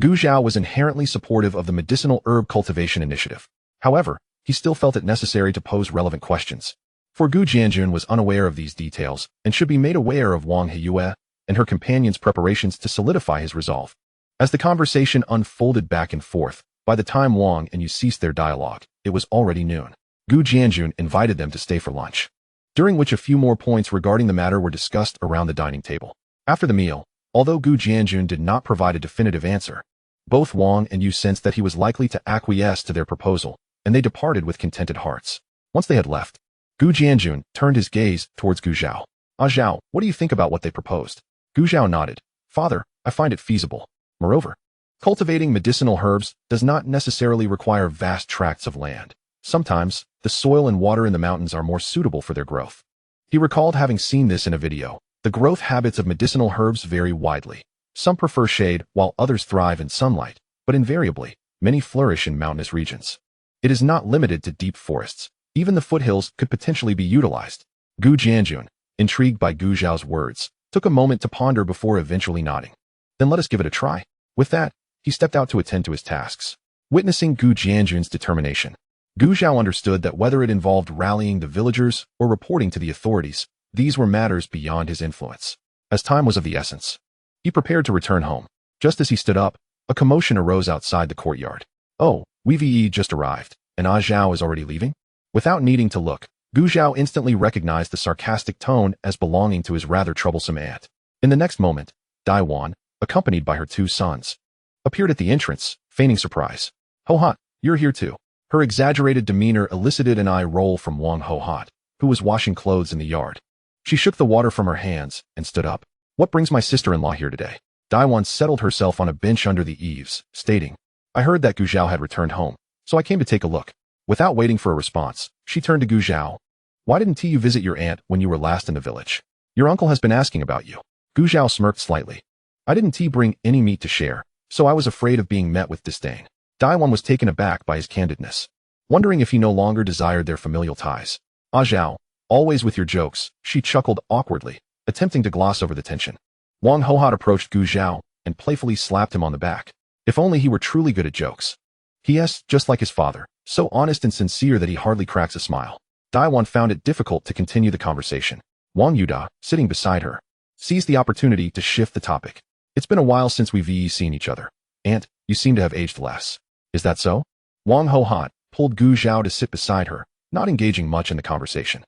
Gu Zhao was inherently supportive of the medicinal herb cultivation initiative. However, he still felt it necessary to pose relevant questions. For Gu Jianjun was unaware of these details and should be made aware of Wang Heyue and her companion's preparations to solidify his resolve. As the conversation unfolded back and forth, by the time Wang and Yu ceased their dialogue, it was already noon. Gu Jianjun invited them to stay for lunch, during which a few more points regarding the matter were discussed around the dining table. After the meal, although Gu Jianjun did not provide a definitive answer, both Wang and Yu sensed that he was likely to acquiesce to their proposal, and they departed with contented hearts. Once they had left, Gu Jianjun turned his gaze towards Gu Zhao. Zhao, what do you think about what they proposed? Gu Zhao nodded. Father, I find it feasible. Moreover, cultivating medicinal herbs does not necessarily require vast tracts of land. Sometimes, the soil and water in the mountains are more suitable for their growth. He recalled having seen this in a video. The growth habits of medicinal herbs vary widely. Some prefer shade, while others thrive in sunlight, but invariably, many flourish in mountainous regions. It is not limited to deep forests. Even the foothills could potentially be utilized. Gu Jianjun, intrigued by Gu Zhao's words, took a moment to ponder before eventually nodding. Then let us give it a try. With that, he stepped out to attend to his tasks. Witnessing Gu Jianjun's determination, Gu Zhao understood that whether it involved rallying the villagers or reporting to the authorities, these were matters beyond his influence. As time was of the essence, he prepared to return home. Just as he stood up, a commotion arose outside the courtyard. Oh, Wei just arrived, and Zhao is already leaving? Without needing to look, Gu Zhao instantly recognized the sarcastic tone as belonging to his rather troublesome aunt. In the next moment, Daiwan, accompanied by her two sons, appeared at the entrance, feigning surprise. Ho-hot, you're here too. Her exaggerated demeanor elicited an eye roll from Wang Ho-hot, who was washing clothes in the yard. She shook the water from her hands and stood up. What brings my sister-in-law here today? Daiwan settled herself on a bench under the eaves, stating, I heard that Gu Zhao had returned home, so I came to take a look. Without waiting for a response, she turned to Gu Zhao. Why didn't you visit your aunt when you were last in the village? Your uncle has been asking about you. Gu Zhao smirked slightly. I didn't bring any meat to share, so I was afraid of being met with disdain. Daiwan was taken aback by his candidness, wondering if he no longer desired their familial ties. Zhao, always with your jokes, she chuckled awkwardly, attempting to gloss over the tension. Wang Ho-hot approached Gu Zhao and playfully slapped him on the back. If only he were truly good at jokes. Yes, just like his father, so honest and sincere that he hardly cracks a smile. Daiwan found it difficult to continue the conversation. Wang Yuda, sitting beside her, seized the opportunity to shift the topic. It's been a while since we've seen each other. Aunt, you seem to have aged less. Is that so? Wang Ho-hot pulled Gu Zhao to sit beside her, not engaging much in the conversation.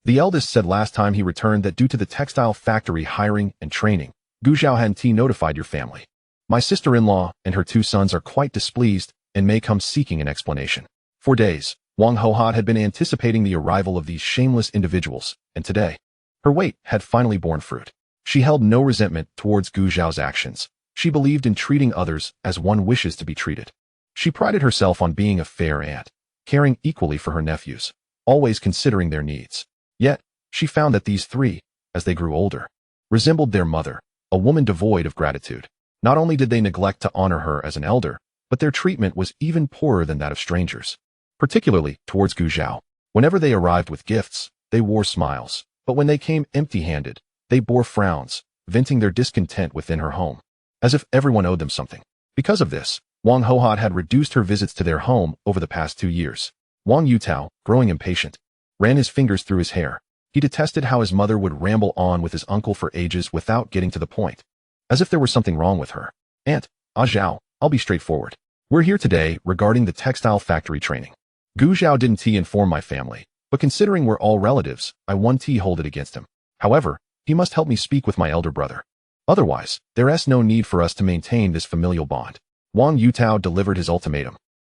The eldest said last time he returned that due to the textile factory hiring and training, Gu Zhao hadn't notified your family. My sister-in-law and her 2 sons are quite displeased and may come seeking an explanation. For days, Wang Hohat had been anticipating the arrival of these shameless individuals, and today, her wait had finally borne fruit. She held no resentment towards Gu Zhao's actions. She believed in treating others as one wishes to be treated. She prided herself on being a fair aunt, caring equally for her nephews, always considering their needs. Yet, she found that these 3, as they grew older, resembled their mother, a woman devoid of gratitude. Not only did they neglect to honor her as an elder, but their treatment was even poorer than that of strangers. Particularly towards Gu Zhao. Whenever they arrived with gifts, they wore smiles, but when they came empty-handed, they bore frowns, venting their discontent within her home, as if everyone owed them something. Because of this, Wang Hohat had reduced her visits to their home over the past 2 years. Wang Yutao, growing impatient, ran his fingers through his hair. He detested how his mother would ramble on with his uncle for ages without getting to the point, as if there was something wrong with her. Aunt, Zhao, I'll be straightforward. We're here today regarding the textile factory training. Gu Zhao didn't inform my family, but considering we're all relatives, I won't hold it against him. However, he must help me speak with my elder brother. Otherwise, there's no need for us to maintain this familial bond. Wang Yutao delivered his ultimatum,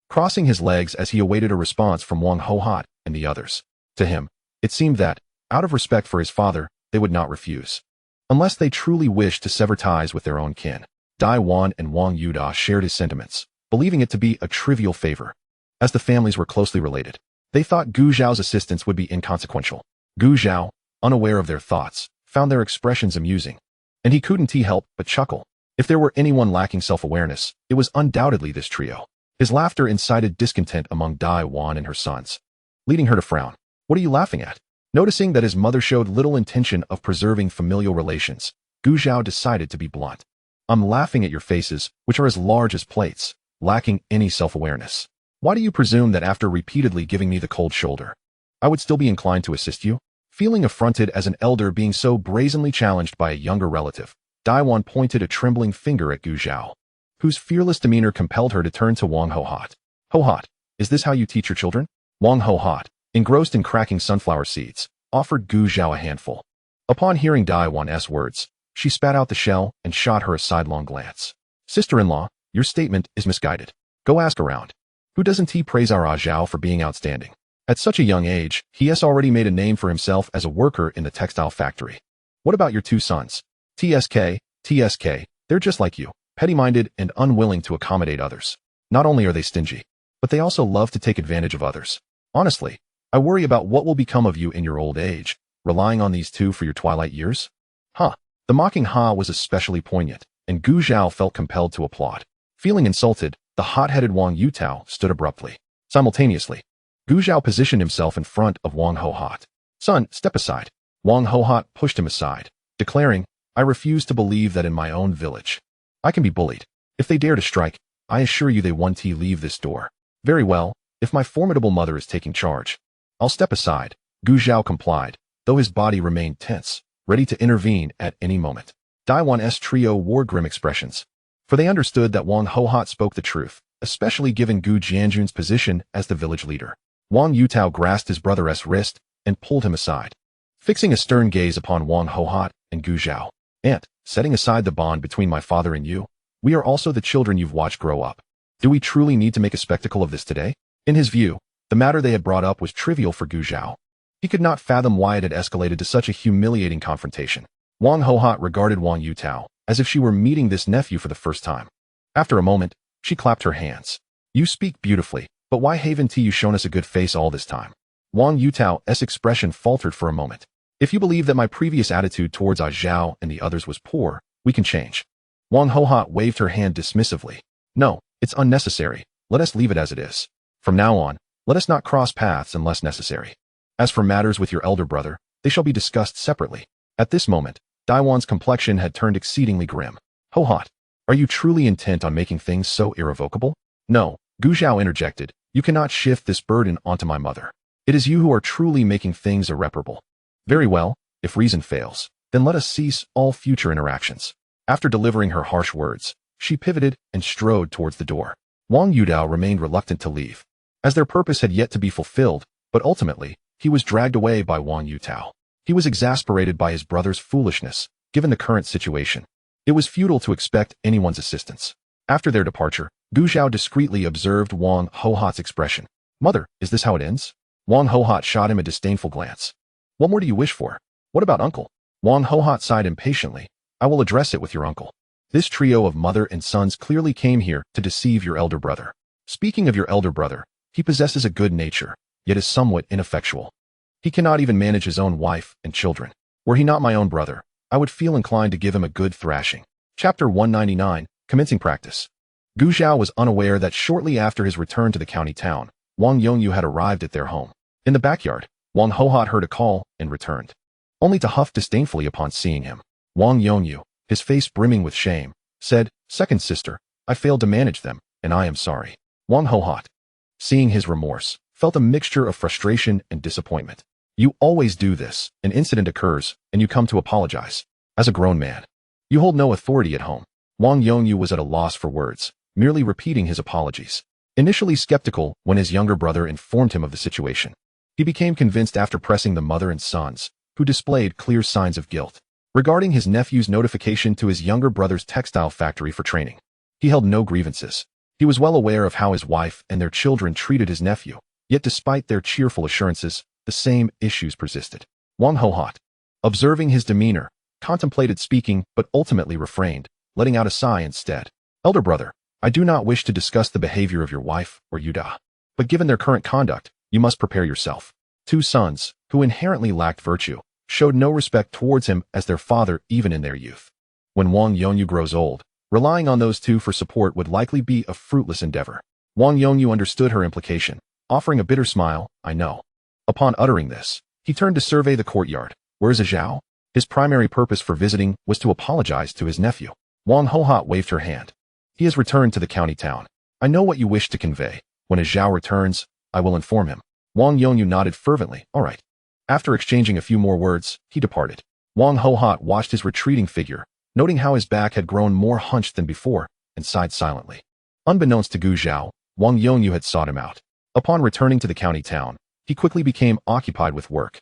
crossing his legs as he awaited a response from Wang Hohat and the others. To him, it seemed that, out of respect for his father, they would not refuse. Unless they truly wished to sever ties with their own kin. Dai Wan and Wang Yuda shared his sentiments, believing it to be a trivial favor. As the families were closely related, they thought Gu Zhao's assistance would be inconsequential. Gu Zhao, unaware of their thoughts, found their expressions amusing, and he couldn't help but chuckle. If there were anyone lacking self-awareness, it was undoubtedly this trio. His laughter incited discontent among Dai Wan and her sons, leading her to frown. What are you laughing at? Noticing that his mother showed little intention of preserving familial relations, Gu Zhao decided to be blunt. I'm laughing at your faces, which are as large as plates, lacking any self-awareness. Why do you presume that after repeatedly giving me the cold shoulder, I would still be inclined to assist you? Feeling affronted as an elder being so brazenly challenged by a younger relative, Daiwan pointed a trembling finger at Gu Zhao, whose fearless demeanor compelled her to turn to Wang Hohat. Hohat, is this how you teach your children? Wang Hohat, engrossed in cracking sunflower seeds, offered Gu Zhao a handful. Upon hearing Daiwan's words, she spat out the shell and shot her a sidelong glance. Sister-in-law, your statement is misguided. Go ask around. Who doesn't praise our Zhao for being outstanding? At such a young age, he has already made a name for himself as a worker in the textile factory. What about your 2 sons? TSK, they're just like you, petty-minded and unwilling to accommodate others. Not only are they stingy, but they also love to take advantage of others. Honestly, I worry about what will become of you in your old age, relying on these 2 for your twilight years. Huh. The mocking ha was especially poignant, and Gu Zhao felt compelled to applaud. Feeling insulted, the hot-headed Wang Yutao stood abruptly. Simultaneously, Gu Zhao positioned himself in front of Wang Hohat. Son, step aside. Wang Hohat pushed him aside, declaring, I refuse to believe that in my own village I can be bullied. If they dare to strike, I assure you they won't leave this door. Very well, if my formidable mother is taking charge, I'll step aside. Gu Zhao complied, though his body remained tense, ready to intervene at any moment. Daiwan's trio wore grim expressions, for they understood that Wang Hohat spoke the truth, especially given Gu Jianjun's position as the village leader. Wang Yutao grasped his brother's wrist and pulled him aside, fixing a stern gaze upon Wang Hohat and Gu Zhao. Aunt, setting aside the bond between my father and you, we are also the children you've watched grow up. Do we truly need to make a spectacle of this today? In his view, the matter they had brought up was trivial for Gu Zhao. He could not fathom why it had escalated to such a humiliating confrontation. Wang Hohat regarded Wang Yutao as if she were meeting this nephew for the first time. After a moment, she clapped her hands. You speak beautifully, but why haven't you shown us a good face all this time? Wang Yutao's expression faltered for a moment. If you believe that my previous attitude towards Zhao and the others was poor, we can change. Wang Hohat waved her hand dismissively. No, it's unnecessary. Let us leave it as it is. From now on, let us not cross paths unless necessary. As for matters with your elder brother, they shall be discussed separately. At this moment, Daiwan's complexion had turned exceedingly grim. Hohat, are you truly intent on making things so irrevocable? No, Gu Zhao interjected. You cannot shift this burden onto my mother. It is you who are truly making things irreparable. Very well, if reason fails, then let us cease all future interactions. After delivering her harsh words, she pivoted and strode towards the door. Wang Yutao remained reluctant to leave, as their purpose had yet to be fulfilled, but ultimately, he was dragged away by Wang Yutao. He was exasperated by his brother's foolishness, given the current situation. It was futile to expect anyone's assistance. After their departure, Gu Zhao discreetly observed Wang Hohat's expression. "Mother, is this how it ends?" Wang Hohat shot him a disdainful glance. "What more do you wish for? What about uncle?" Wang Hohat sighed impatiently. "I will address it with your uncle. This trio of mother and sons clearly came here to deceive your elder brother. Speaking of your elder brother, he possesses a good nature, yet is somewhat ineffectual. He cannot even manage his own wife and children. Were he not my own brother, I would feel inclined to give him a good thrashing." Chapter 199, Commencing Practice. Gu Zhao was unaware that shortly after his return to the county town, Wang Yongyu had arrived at their home. In the backyard, Wang Hohat heard a call and returned, only to huff disdainfully upon seeing him. Wang Yongyu, his face brimming with shame, said, "Second sister, I failed to manage them, and I am sorry." Wang Hohat, seeing his remorse, felt a mixture of frustration and disappointment. "You always do this. An incident occurs, and you come to apologize. As a grown man, you hold no authority at home." Wang Yongyu was at a loss for words, merely repeating his apologies. Initially skeptical when his younger brother informed him of the situation, he became convinced after pressing the mother and sons, who displayed clear signs of guilt. Regarding his nephew's notification to his younger brother's textile factory for training, he held no grievances. He was well aware of how his wife and their children treated his nephew, yet despite their cheerful assurances, the same issues persisted. Wang Hohat, observing his demeanor, contemplated speaking but ultimately refrained, letting out a sigh instead. "Elder brother, I do not wish to discuss the behavior of your wife or Yuda, but given their current conduct, you must prepare yourself." Two sons, who inherently lacked virtue, showed no respect towards him as their father even in their youth. When Wang Yongyu grows old, relying on those two for support would likely be a fruitless endeavor. Wang Yongyu understood her implication, offering a bitter smile, "I know." Upon uttering this, he turned to survey the courtyard. "Where is Zhao?" His primary purpose for visiting was to apologize to his nephew. Wang Hohat waved her hand. "He has returned to the county town. I know what you wish to convey. When his Zhao returns, I will inform him." Wang Yongyu nodded fervently. "All right." After exchanging a few more words, he departed. Wang Hohat watched his retreating figure, noting how his back had grown more hunched than before, and sighed silently. Unbeknownst to Gu Zhao, Wang Yongyu had sought him out. Upon returning to the county town, he quickly became occupied with work.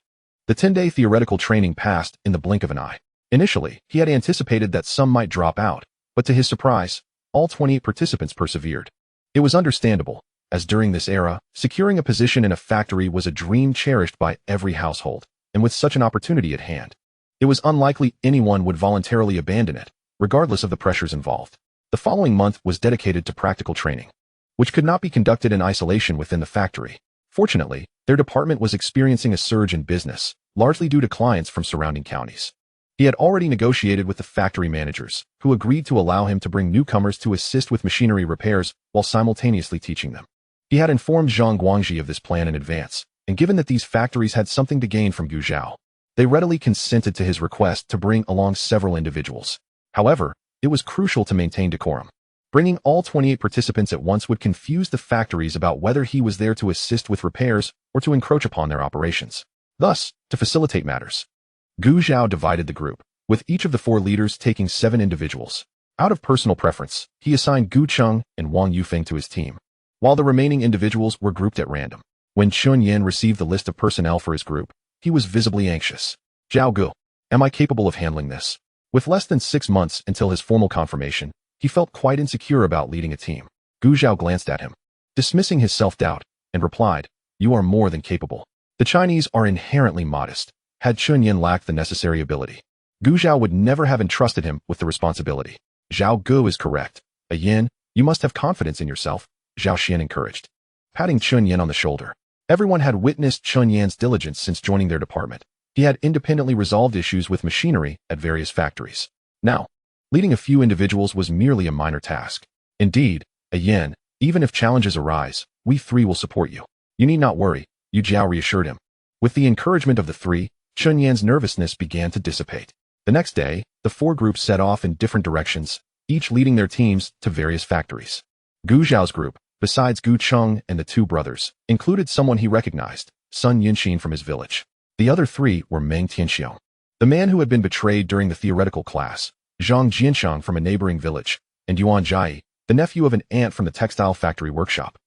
The 10-day theoretical training passed in the blink of an eye. Initially, he had anticipated that some might drop out, but to his surprise, all 28 participants persevered. It was understandable, as during this era, securing a position in a factory was a dream cherished by every household, and with such an opportunity at hand, it was unlikely anyone would voluntarily abandon it, regardless of the pressures involved. The following month was dedicated to practical training, which could not be conducted in isolation within the factory. Fortunately, their department was experiencing a surge in business, largely due to clients from surrounding counties. He had already negotiated with the factory managers, who agreed to allow him to bring newcomers to assist with machinery repairs while simultaneously teaching them. He had informed Zhang Guangji of this plan in advance, and given that these factories had something to gain from Gu Zhao, they readily consented to his request to bring along several individuals. However, it was crucial to maintain decorum. Bringing all 28 participants at once would confuse the factories about whether he was there to assist with repairs or to encroach upon their operations. Thus, to facilitate matters, Gu Zhao divided the group, with each of the 4 leaders taking 7 individuals. Out of personal preference, he assigned Gu Cheng and Wang Yufeng to his team, while the remaining individuals were grouped at random. When Chun Yan received the list of personnel for his group, he was visibly anxious. "Zhao Gu, am I capable of handling this?" With less than 6 months until his formal confirmation, he felt quite insecure about leading a team. Gu Zhao glanced at him, dismissing his self-doubt, and replied, "You are more than capable." The Chinese are inherently modest. Had Chun Yan lacked the necessary ability, Gu Zhao would never have entrusted him with the responsibility. "Zhao Gu is correct. A Yin, you must have confidence in yourself," Zhao Xian encouraged, patting Chun Yan on the shoulder. Everyone had witnessed Chun Yan's diligence since joining their department. He had independently resolved issues with machinery at various factories. Now, leading a few individuals was merely a minor task. "Indeed, a Yin, even if challenges arise, we 3 will support you. You need not worry," Yu Jiao reassured him. With the encouragement of the 3, Chun Yan's nervousness began to dissipate. The next day, the 4 groups set off in different directions, each leading their teams to various factories. Gu Zhao's group, besides Gu Cheng and the 2 brothers, included someone he recognized, Sun Yinxin from his village. The other 3 were Meng Tianxiong, the man who had been betrayed during the theoretical class, Zhang Jianshang from a neighboring village, and Yuan Jai, the nephew of an aunt from the textile factory workshop.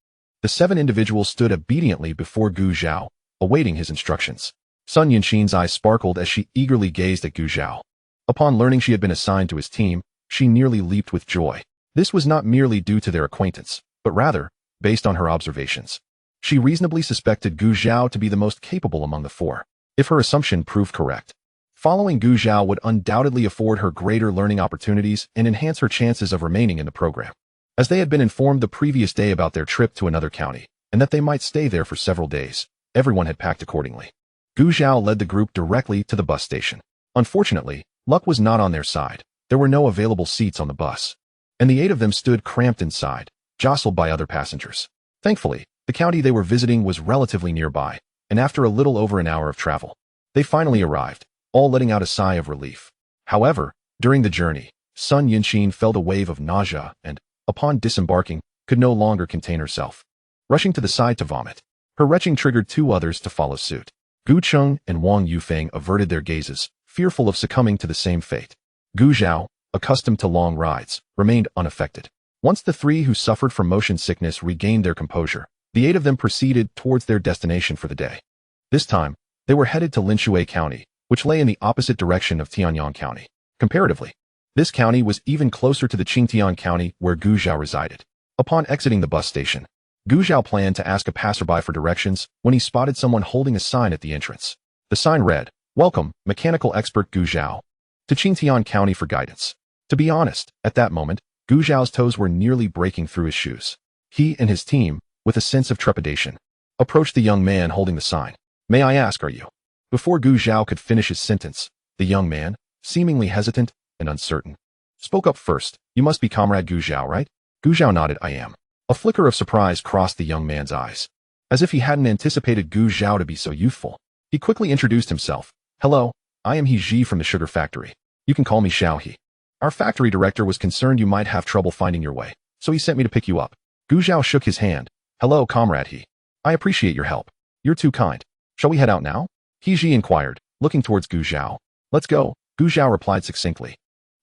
The 7 individuals stood obediently before Gu Zhao, awaiting his instructions. Sun Yunxin's eyes sparkled as she eagerly gazed at Gu Zhao. Upon learning she had been assigned to his team, she nearly leaped with joy. This was not merely due to their acquaintance, but rather, based on her observations. She reasonably suspected Gu Zhao to be the most capable among the four, if her assumption proved correct. Following Gu Zhao would undoubtedly afford her greater learning opportunities and enhance her chances of remaining in the program. As they had been informed the previous day about their trip to another county, and that they might stay there for several days, everyone had packed accordingly. Gu Zhao led the group directly to the bus station. Unfortunately, luck was not on their side. There were no available seats on the bus, and the 8 of them stood cramped inside, jostled by other passengers. Thankfully, the county they were visiting was relatively nearby, and after a little over an hour of travel, they finally arrived, all letting out a sigh of relief. However, during the journey, Sun Yunxin felt a wave of nausea and, upon disembarking, could no longer contain herself. Rushing to the side to vomit, her retching triggered 2 others to follow suit. Gu Cheng and Wang Yufeng averted their gazes, fearful of succumbing to the same fate. Gu Zhao, accustomed to long rides, remained unaffected. Once the 3 who suffered from motion sickness regained their composure, the 8 of them proceeded towards their destination for the day. This time, they were headed to Linshui County, which lay in the opposite direction of Tianyang County. Comparatively, this county was even closer to the Qingtian County where Gu Zhao resided. Upon exiting the bus station, Gu Zhao planned to ask a passerby for directions when he spotted someone holding a sign at the entrance. The sign read, "Welcome, mechanical expert Gu Zhao, to Qingtian County for guidance." To be honest, at that moment, Gu Zhao's toes were nearly breaking through his shoes. He and his team, with a sense of trepidation, approached the young man holding the sign. "May I ask, are you?" Before Gu Zhao could finish his sentence, the young man, seemingly hesitant and uncertain, spoke up first. "You must be Comrade Gu Zhao, right?" Gu Zhao nodded. "I am." A flicker of surprise crossed the young man's eyes. As if he hadn't anticipated Gu Zhao to be so youthful, he quickly introduced himself. "Hello, I am He Ji from the sugar factory. You can call me Xiao He. Our factory director was concerned you might have trouble finding your way, so he sent me to pick you up." Gu Zhao shook his hand. "Hello, Comrade He. I appreciate your help. You're too kind. Shall we head out now?" He Ji inquired, looking towards Gu Zhao. "Let's go," Gu Zhao replied succinctly,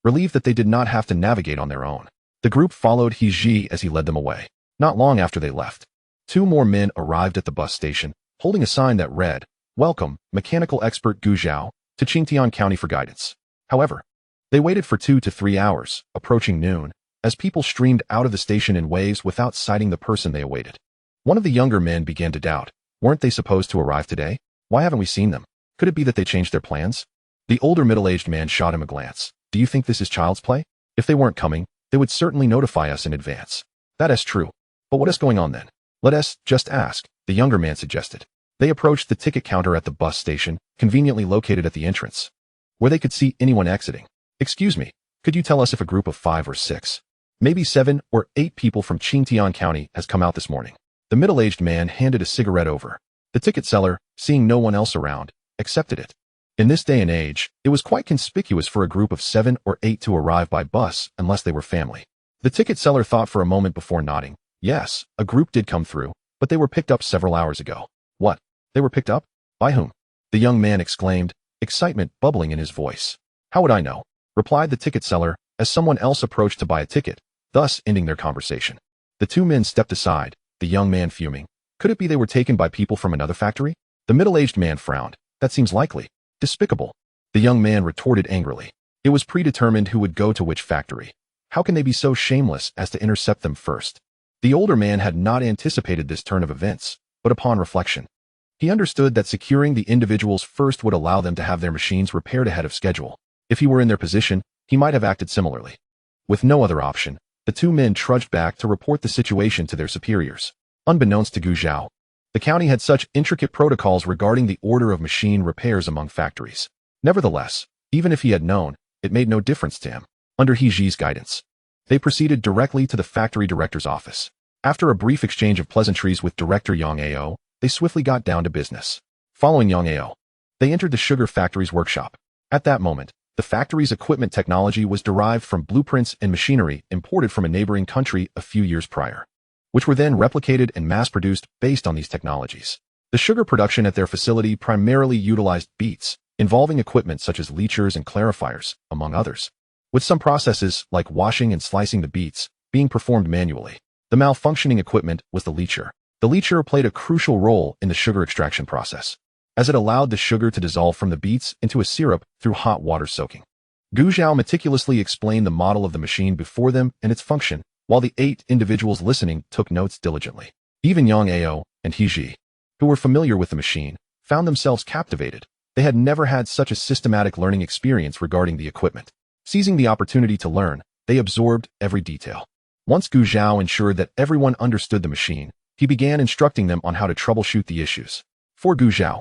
relieved that they did not have to navigate on their own. The group followed He Ji as he led them away. Not long after they left, 2 more men arrived at the bus station, holding a sign that read, "Welcome, mechanical expert Gu Zhao, to Qingtian County for guidance." However, they waited for 2 to 3 hours, approaching noon, as people streamed out of the station in waves without sighting the person they awaited. One of the younger men began to doubt. Weren't they supposed to arrive today? Why haven't we seen them? Could it be that they changed their plans? The older middle-aged man shot him a glance. "Do you think this is child's play? If they weren't coming, they would certainly notify us in advance." "That is true. But what is going on then? Let us just ask," the younger man suggested. They approached the ticket counter at the bus station, conveniently located at the entrance, where they could see anyone exiting. "Excuse me, could you tell us if a group of 5 or 6, maybe 7 or 8 people from Qingtian County has come out this morning?" The middle-aged man handed a cigarette over. The ticket seller, seeing no one else around, accepted it. In this day and age, it was quite conspicuous for a group of 7 or 8 to arrive by bus unless they were family. The ticket seller thought for a moment before nodding. Yes, a group did come through, but they were picked up several hours ago. "What? They were picked up? By whom?" the young man exclaimed, excitement bubbling in his voice. "How would I know?" replied the ticket seller, as someone else approached to buy a ticket, thus ending their conversation. The 2 men stepped aside, the young man fuming. Could it be they were taken by people from another factory? The middle-aged man frowned. "That seems likely. Despicable." The young man retorted angrily. It was predetermined who would go to which factory. How can they be so shameless as to intercept them first? The older man had not anticipated this turn of events, but upon reflection, he understood that securing the individuals first would allow them to have their machines repaired ahead of schedule. If he were in their position, he might have acted similarly. With no other option, the 2 men trudged back to report the situation to their superiors. Unbeknownst to Gu Zhao, the county had such intricate protocols regarding the order of machine repairs among factories. Nevertheless, even if he had known, it made no difference to him. Under He Ji's guidance, they proceeded directly to the factory director's office. After a brief exchange of pleasantries with Director Yang Ao, they swiftly got down to business. Following Yang Ao, they entered the sugar factory's workshop. At that moment, the factory's equipment technology was derived from blueprints and machinery imported from a neighboring country a few years prior, which were then replicated and mass-produced based on these technologies. The sugar production at their facility primarily utilized beets, involving equipment such as leachers and clarifiers, among others, with some processes like washing and slicing the beets being performed manually. The malfunctioning equipment was the leacher. The leacher played a crucial role in the sugar extraction process, as it allowed the sugar to dissolve from the beets into a syrup through hot water soaking. Gu Zhao meticulously explained the model of the machine before them and its function, while the 8 individuals listening took notes diligently. Even Yang Ao and He Ji, who were familiar with the machine, found themselves captivated. They had never had such a systematic learning experience regarding the equipment. Seizing the opportunity to learn, they absorbed every detail. Once Gu Zhao ensured that everyone understood the machine, he began instructing them on how to troubleshoot the issues. For Gu Zhao,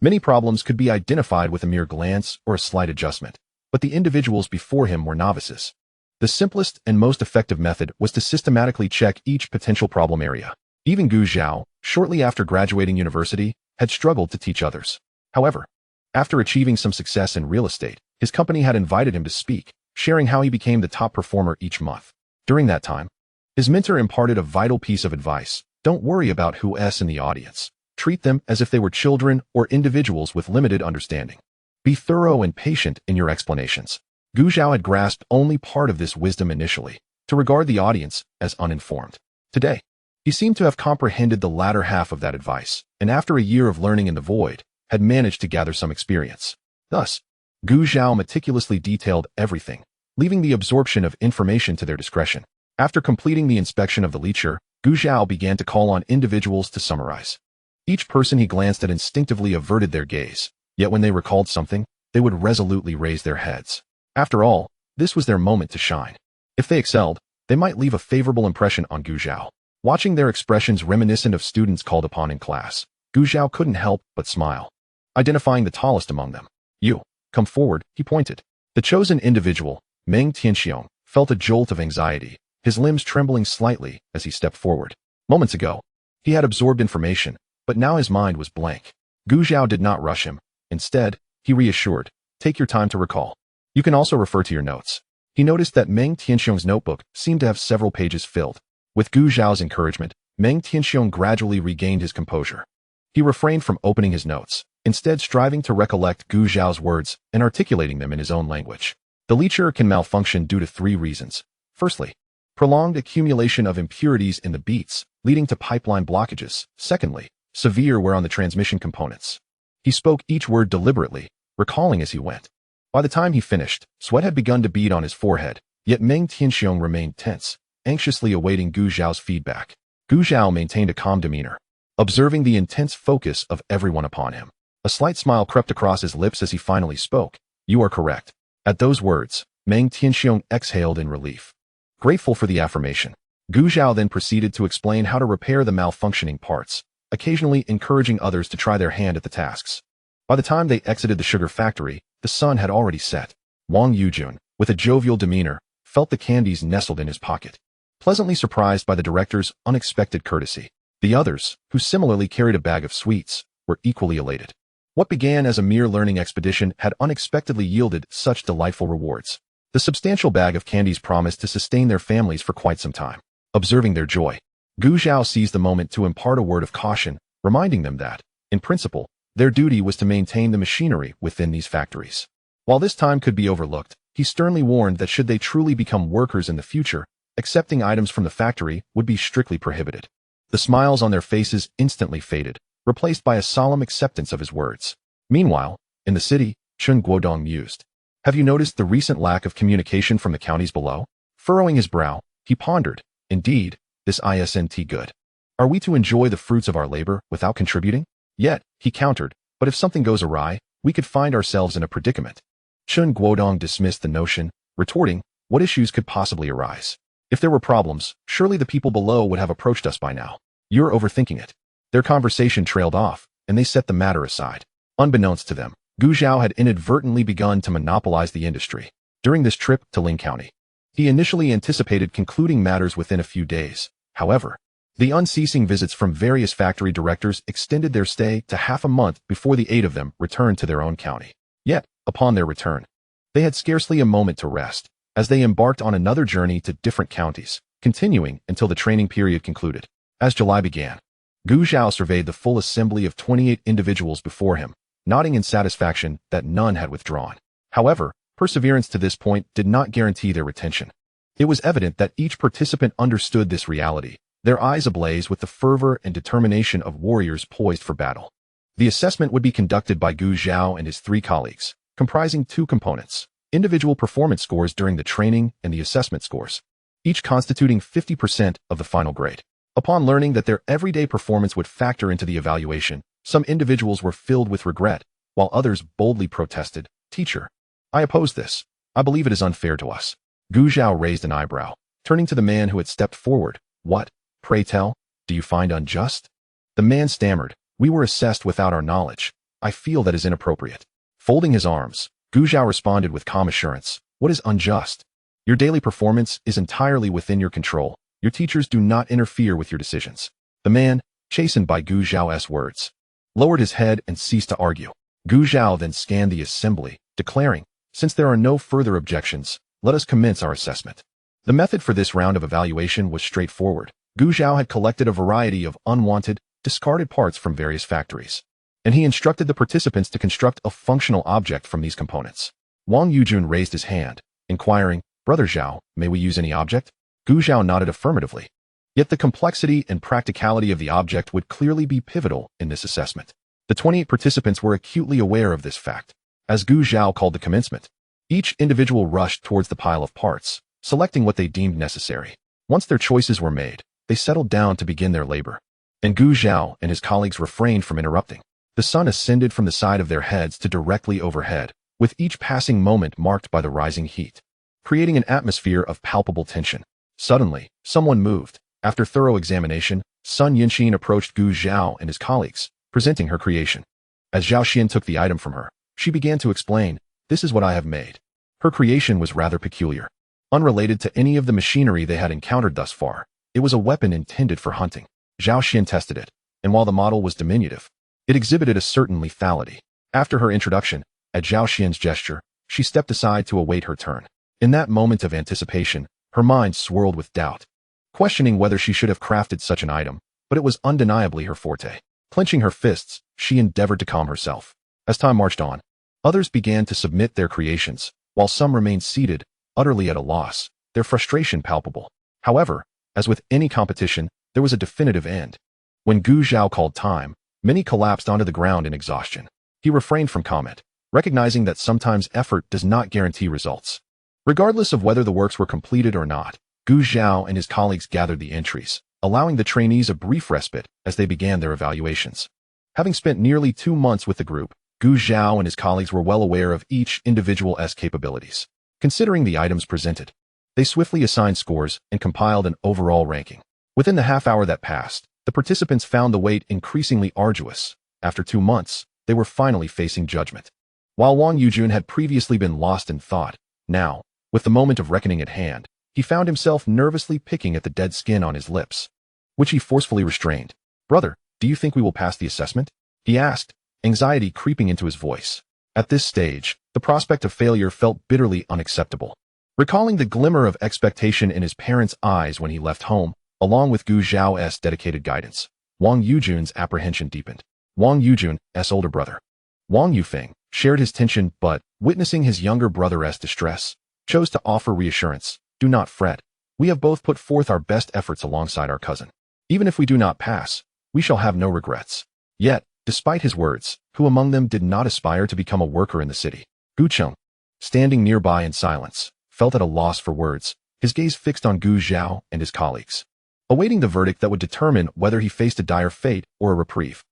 many problems could be identified with a mere glance or a slight adjustment, but the individuals before him were novices. The simplest and most effective method was to systematically check each potential problem area. Even Gu Zhao, shortly after graduating university, had struggled to teach others. However, after achieving some success in real estate, his company had invited him to speak, sharing how he became the top performer each month. During that time, his mentor imparted a vital piece of advice. Don't worry about who's in the audience. Treat them as if they were children or individuals with limited understanding. Be thorough and patient in your explanations. Gu Zhao had grasped only part of this wisdom initially, to regard the audience as uninformed. Today, he seemed to have comprehended the latter half of that advice, and after a year of learning in the void, had managed to gather some experience. Thus, Gu Zhao meticulously detailed everything, leaving the absorption of information to their discretion. After completing the inspection of the leacher, Gu Zhao began to call on individuals to summarize. Each person he glanced at instinctively averted their gaze, yet when they recalled something, they would resolutely raise their heads. After all, this was their moment to shine. If they excelled, they might leave a favorable impression on Gu Zhao. Watching their expressions reminiscent of students called upon in class, Gu Zhao couldn't help but smile. Identifying the tallest among them. You, come forward, he pointed. The chosen individual, Meng Tianxiong, felt a jolt of anxiety, his limbs trembling slightly as he stepped forward. Moments ago, he had absorbed information, but now his mind was blank. Gu Zhao did not rush him. Instead, he reassured, take your time to recall. You can also refer to your notes. He noticed that Meng Tianxiong's notebook seemed to have several pages filled. With Gu Zhao's encouragement, Meng Tianxiong gradually regained his composure. He refrained from opening his notes, instead striving to recollect Gu Zhao's words and articulating them in his own language. The leacher can malfunction due to 3 reasons. Firstly, prolonged accumulation of impurities in the beets, leading to pipeline blockages. Secondly, severe wear on the transmission components. He spoke each word deliberately, recalling as he went. By the time he finished, sweat had begun to bead on his forehead, yet Meng Tianxiong remained tense, anxiously awaiting Gu Zhao's feedback. Gu Zhao maintained a calm demeanor, observing the intense focus of everyone upon him. A slight smile crept across his lips as he finally spoke. You are correct. At those words, Meng Tianxiong exhaled in relief. Grateful for the affirmation, Gu Zhao then proceeded to explain how to repair the malfunctioning parts, occasionally encouraging others to try their hand at the tasks. By the time they exited the sugar factory, the sun had already set. Wang Yujun, with a jovial demeanor, felt the candies nestled in his pocket. Pleasantly surprised by the director's unexpected courtesy, the others, who similarly carried a bag of sweets, were equally elated. What began as a mere learning expedition had unexpectedly yielded such delightful rewards. The substantial bag of candies promised to sustain their families for quite some time. Observing their joy, Gu Zhao seized the moment to impart a word of caution, reminding them that, in principle, their duty was to maintain the machinery within these factories. While this time could be overlooked, he sternly warned that should they truly become workers in the future, accepting items from the factory would be strictly prohibited. The smiles on their faces instantly faded, replaced by a solemn acceptance of his words. Meanwhile, in the city, Chen Guodong mused. Have you noticed the recent lack of communication from the counties below? Furrowing his brow, he pondered. Indeed, this isn't good. Are we to enjoy the fruits of our labor without contributing? Yet, he countered, but if something goes awry, we could find ourselves in a predicament. Chen Guodong dismissed the notion, retorting, what issues could possibly arise? If there were problems, surely the people below would have approached us by now. You're overthinking it. Their conversation trailed off, and they set the matter aside. Unbeknownst to them, Gu Zhao had inadvertently begun to monopolize the industry. During this trip to Ling County, he initially anticipated concluding matters within a few days. However, the unceasing visits from various factory directors extended their stay to half a month before the 8 of them returned to their own county. Yet, upon their return, they had scarcely a moment to rest, as they embarked on another journey to different counties, continuing until the training period concluded. As July began, Gu Zhao surveyed the full assembly of 28 individuals before him, nodding in satisfaction that none had withdrawn. However, perseverance to this point did not guarantee their retention. It was evident that each participant understood this reality, their eyes ablaze with the fervor and determination of warriors poised for battle. The assessment would be conducted by Gu Zhao and his 3 colleagues, comprising 2 components: individual performance scores during the training and the assessment scores, each constituting 50% of the final grade. Upon learning that their everyday performance would factor into the evaluation, some individuals were filled with regret, while others boldly protested, "Teacher, I oppose this. I believe it is unfair to us." Gu Zhao raised an eyebrow, turning to the man who had stepped forward. "What, pray tell, do you find unjust?" The man stammered, "We were assessed without our knowledge. I feel that is inappropriate." Folding his arms, Gu Zhao responded with calm assurance, "What is unjust? Your daily performance is entirely within your control. Your teachers do not interfere with your decisions." The man, chastened by Gu Zhao's words, lowered his head and ceased to argue. Gu Zhao then scanned the assembly, declaring, "Since there are no further objections, let us commence our assessment." The method for this round of evaluation was straightforward. Gu Zhao had collected a variety of unwanted, discarded parts from various factories, and he instructed the participants to construct a functional object from these components. Wang Yujun raised his hand, inquiring, "Brother Zhao, may we use any object?" Gu Zhao nodded affirmatively. Yet the complexity and practicality of the object would clearly be pivotal in this assessment. The 28 participants were acutely aware of this fact. As Gu Zhao called the commencement, each individual rushed towards the pile of parts, selecting what they deemed necessary. Once their choices were made, they settled down to begin their labor. And Gu Zhao and his colleagues refrained from interrupting. The sun ascended from the side of their heads to directly overhead, with each passing moment marked by the rising heat, creating an atmosphere of palpable tension. Suddenly, someone moved. After thorough examination, Sun Yinxin approached Gu Zhao and his colleagues, presenting her creation. As Zhao Xian took the item from her, she began to explain, "This is what I have made." Her creation was rather peculiar. Unrelated to any of the machinery they had encountered thus far, it was a weapon intended for hunting. Zhao Xian tested it, and while the model was diminutive, it exhibited a certain lethality. After her introduction, at Zhao Xian's gesture, she stepped aside to await her turn. In that moment of anticipation, her mind swirled with doubt, questioning whether she should have crafted such an item, but it was undeniably her forte. Clenching her fists, she endeavored to calm herself. As time marched on, others began to submit their creations, while some remained seated, utterly at a loss, their frustration palpable. However, as with any competition, there was a definitive end. When Gu Zhao called time, many collapsed onto the ground in exhaustion. He refrained from comment, recognizing that sometimes effort does not guarantee results. Regardless of whether the works were completed or not, Gu Zhao and his colleagues gathered the entries, allowing the trainees a brief respite as they began their evaluations. Having spent nearly 2 months with the group, Gu Zhao and his colleagues were well aware of each individual's capabilities. Considering the items presented, they swiftly assigned scores and compiled an overall ranking. Within the half hour that passed, the participants found the wait increasingly arduous. After 2 months, they were finally facing judgment. While Wang Yujun had previously been lost in thought, now, with the moment of reckoning at hand, he found himself nervously picking at the dead skin on his lips, which he forcefully restrained. "Brother, do you think we will pass the assessment?" he asked, anxiety creeping into his voice. At this stage, the prospect of failure felt bitterly unacceptable. Recalling the glimmer of expectation in his parents' eyes when he left home, along with Gu Zhao's dedicated guidance, Wang Yujun's apprehension deepened. Wang Yujun's older brother, Wang Yufeng, shared his tension but, witnessing his younger brother's distress, chose to offer reassurance. "Do not fret. We have both put forth our best efforts alongside our cousin. Even if we do not pass, we shall have no regrets." Yet, despite his words, who among them did not aspire to become a worker in the city? Gu Cheng, standing nearby in silence, felt at a loss for words, his gaze fixed on Gu Zhao and his colleagues, awaiting the verdict that would determine whether he faced a dire fate or a reprieve.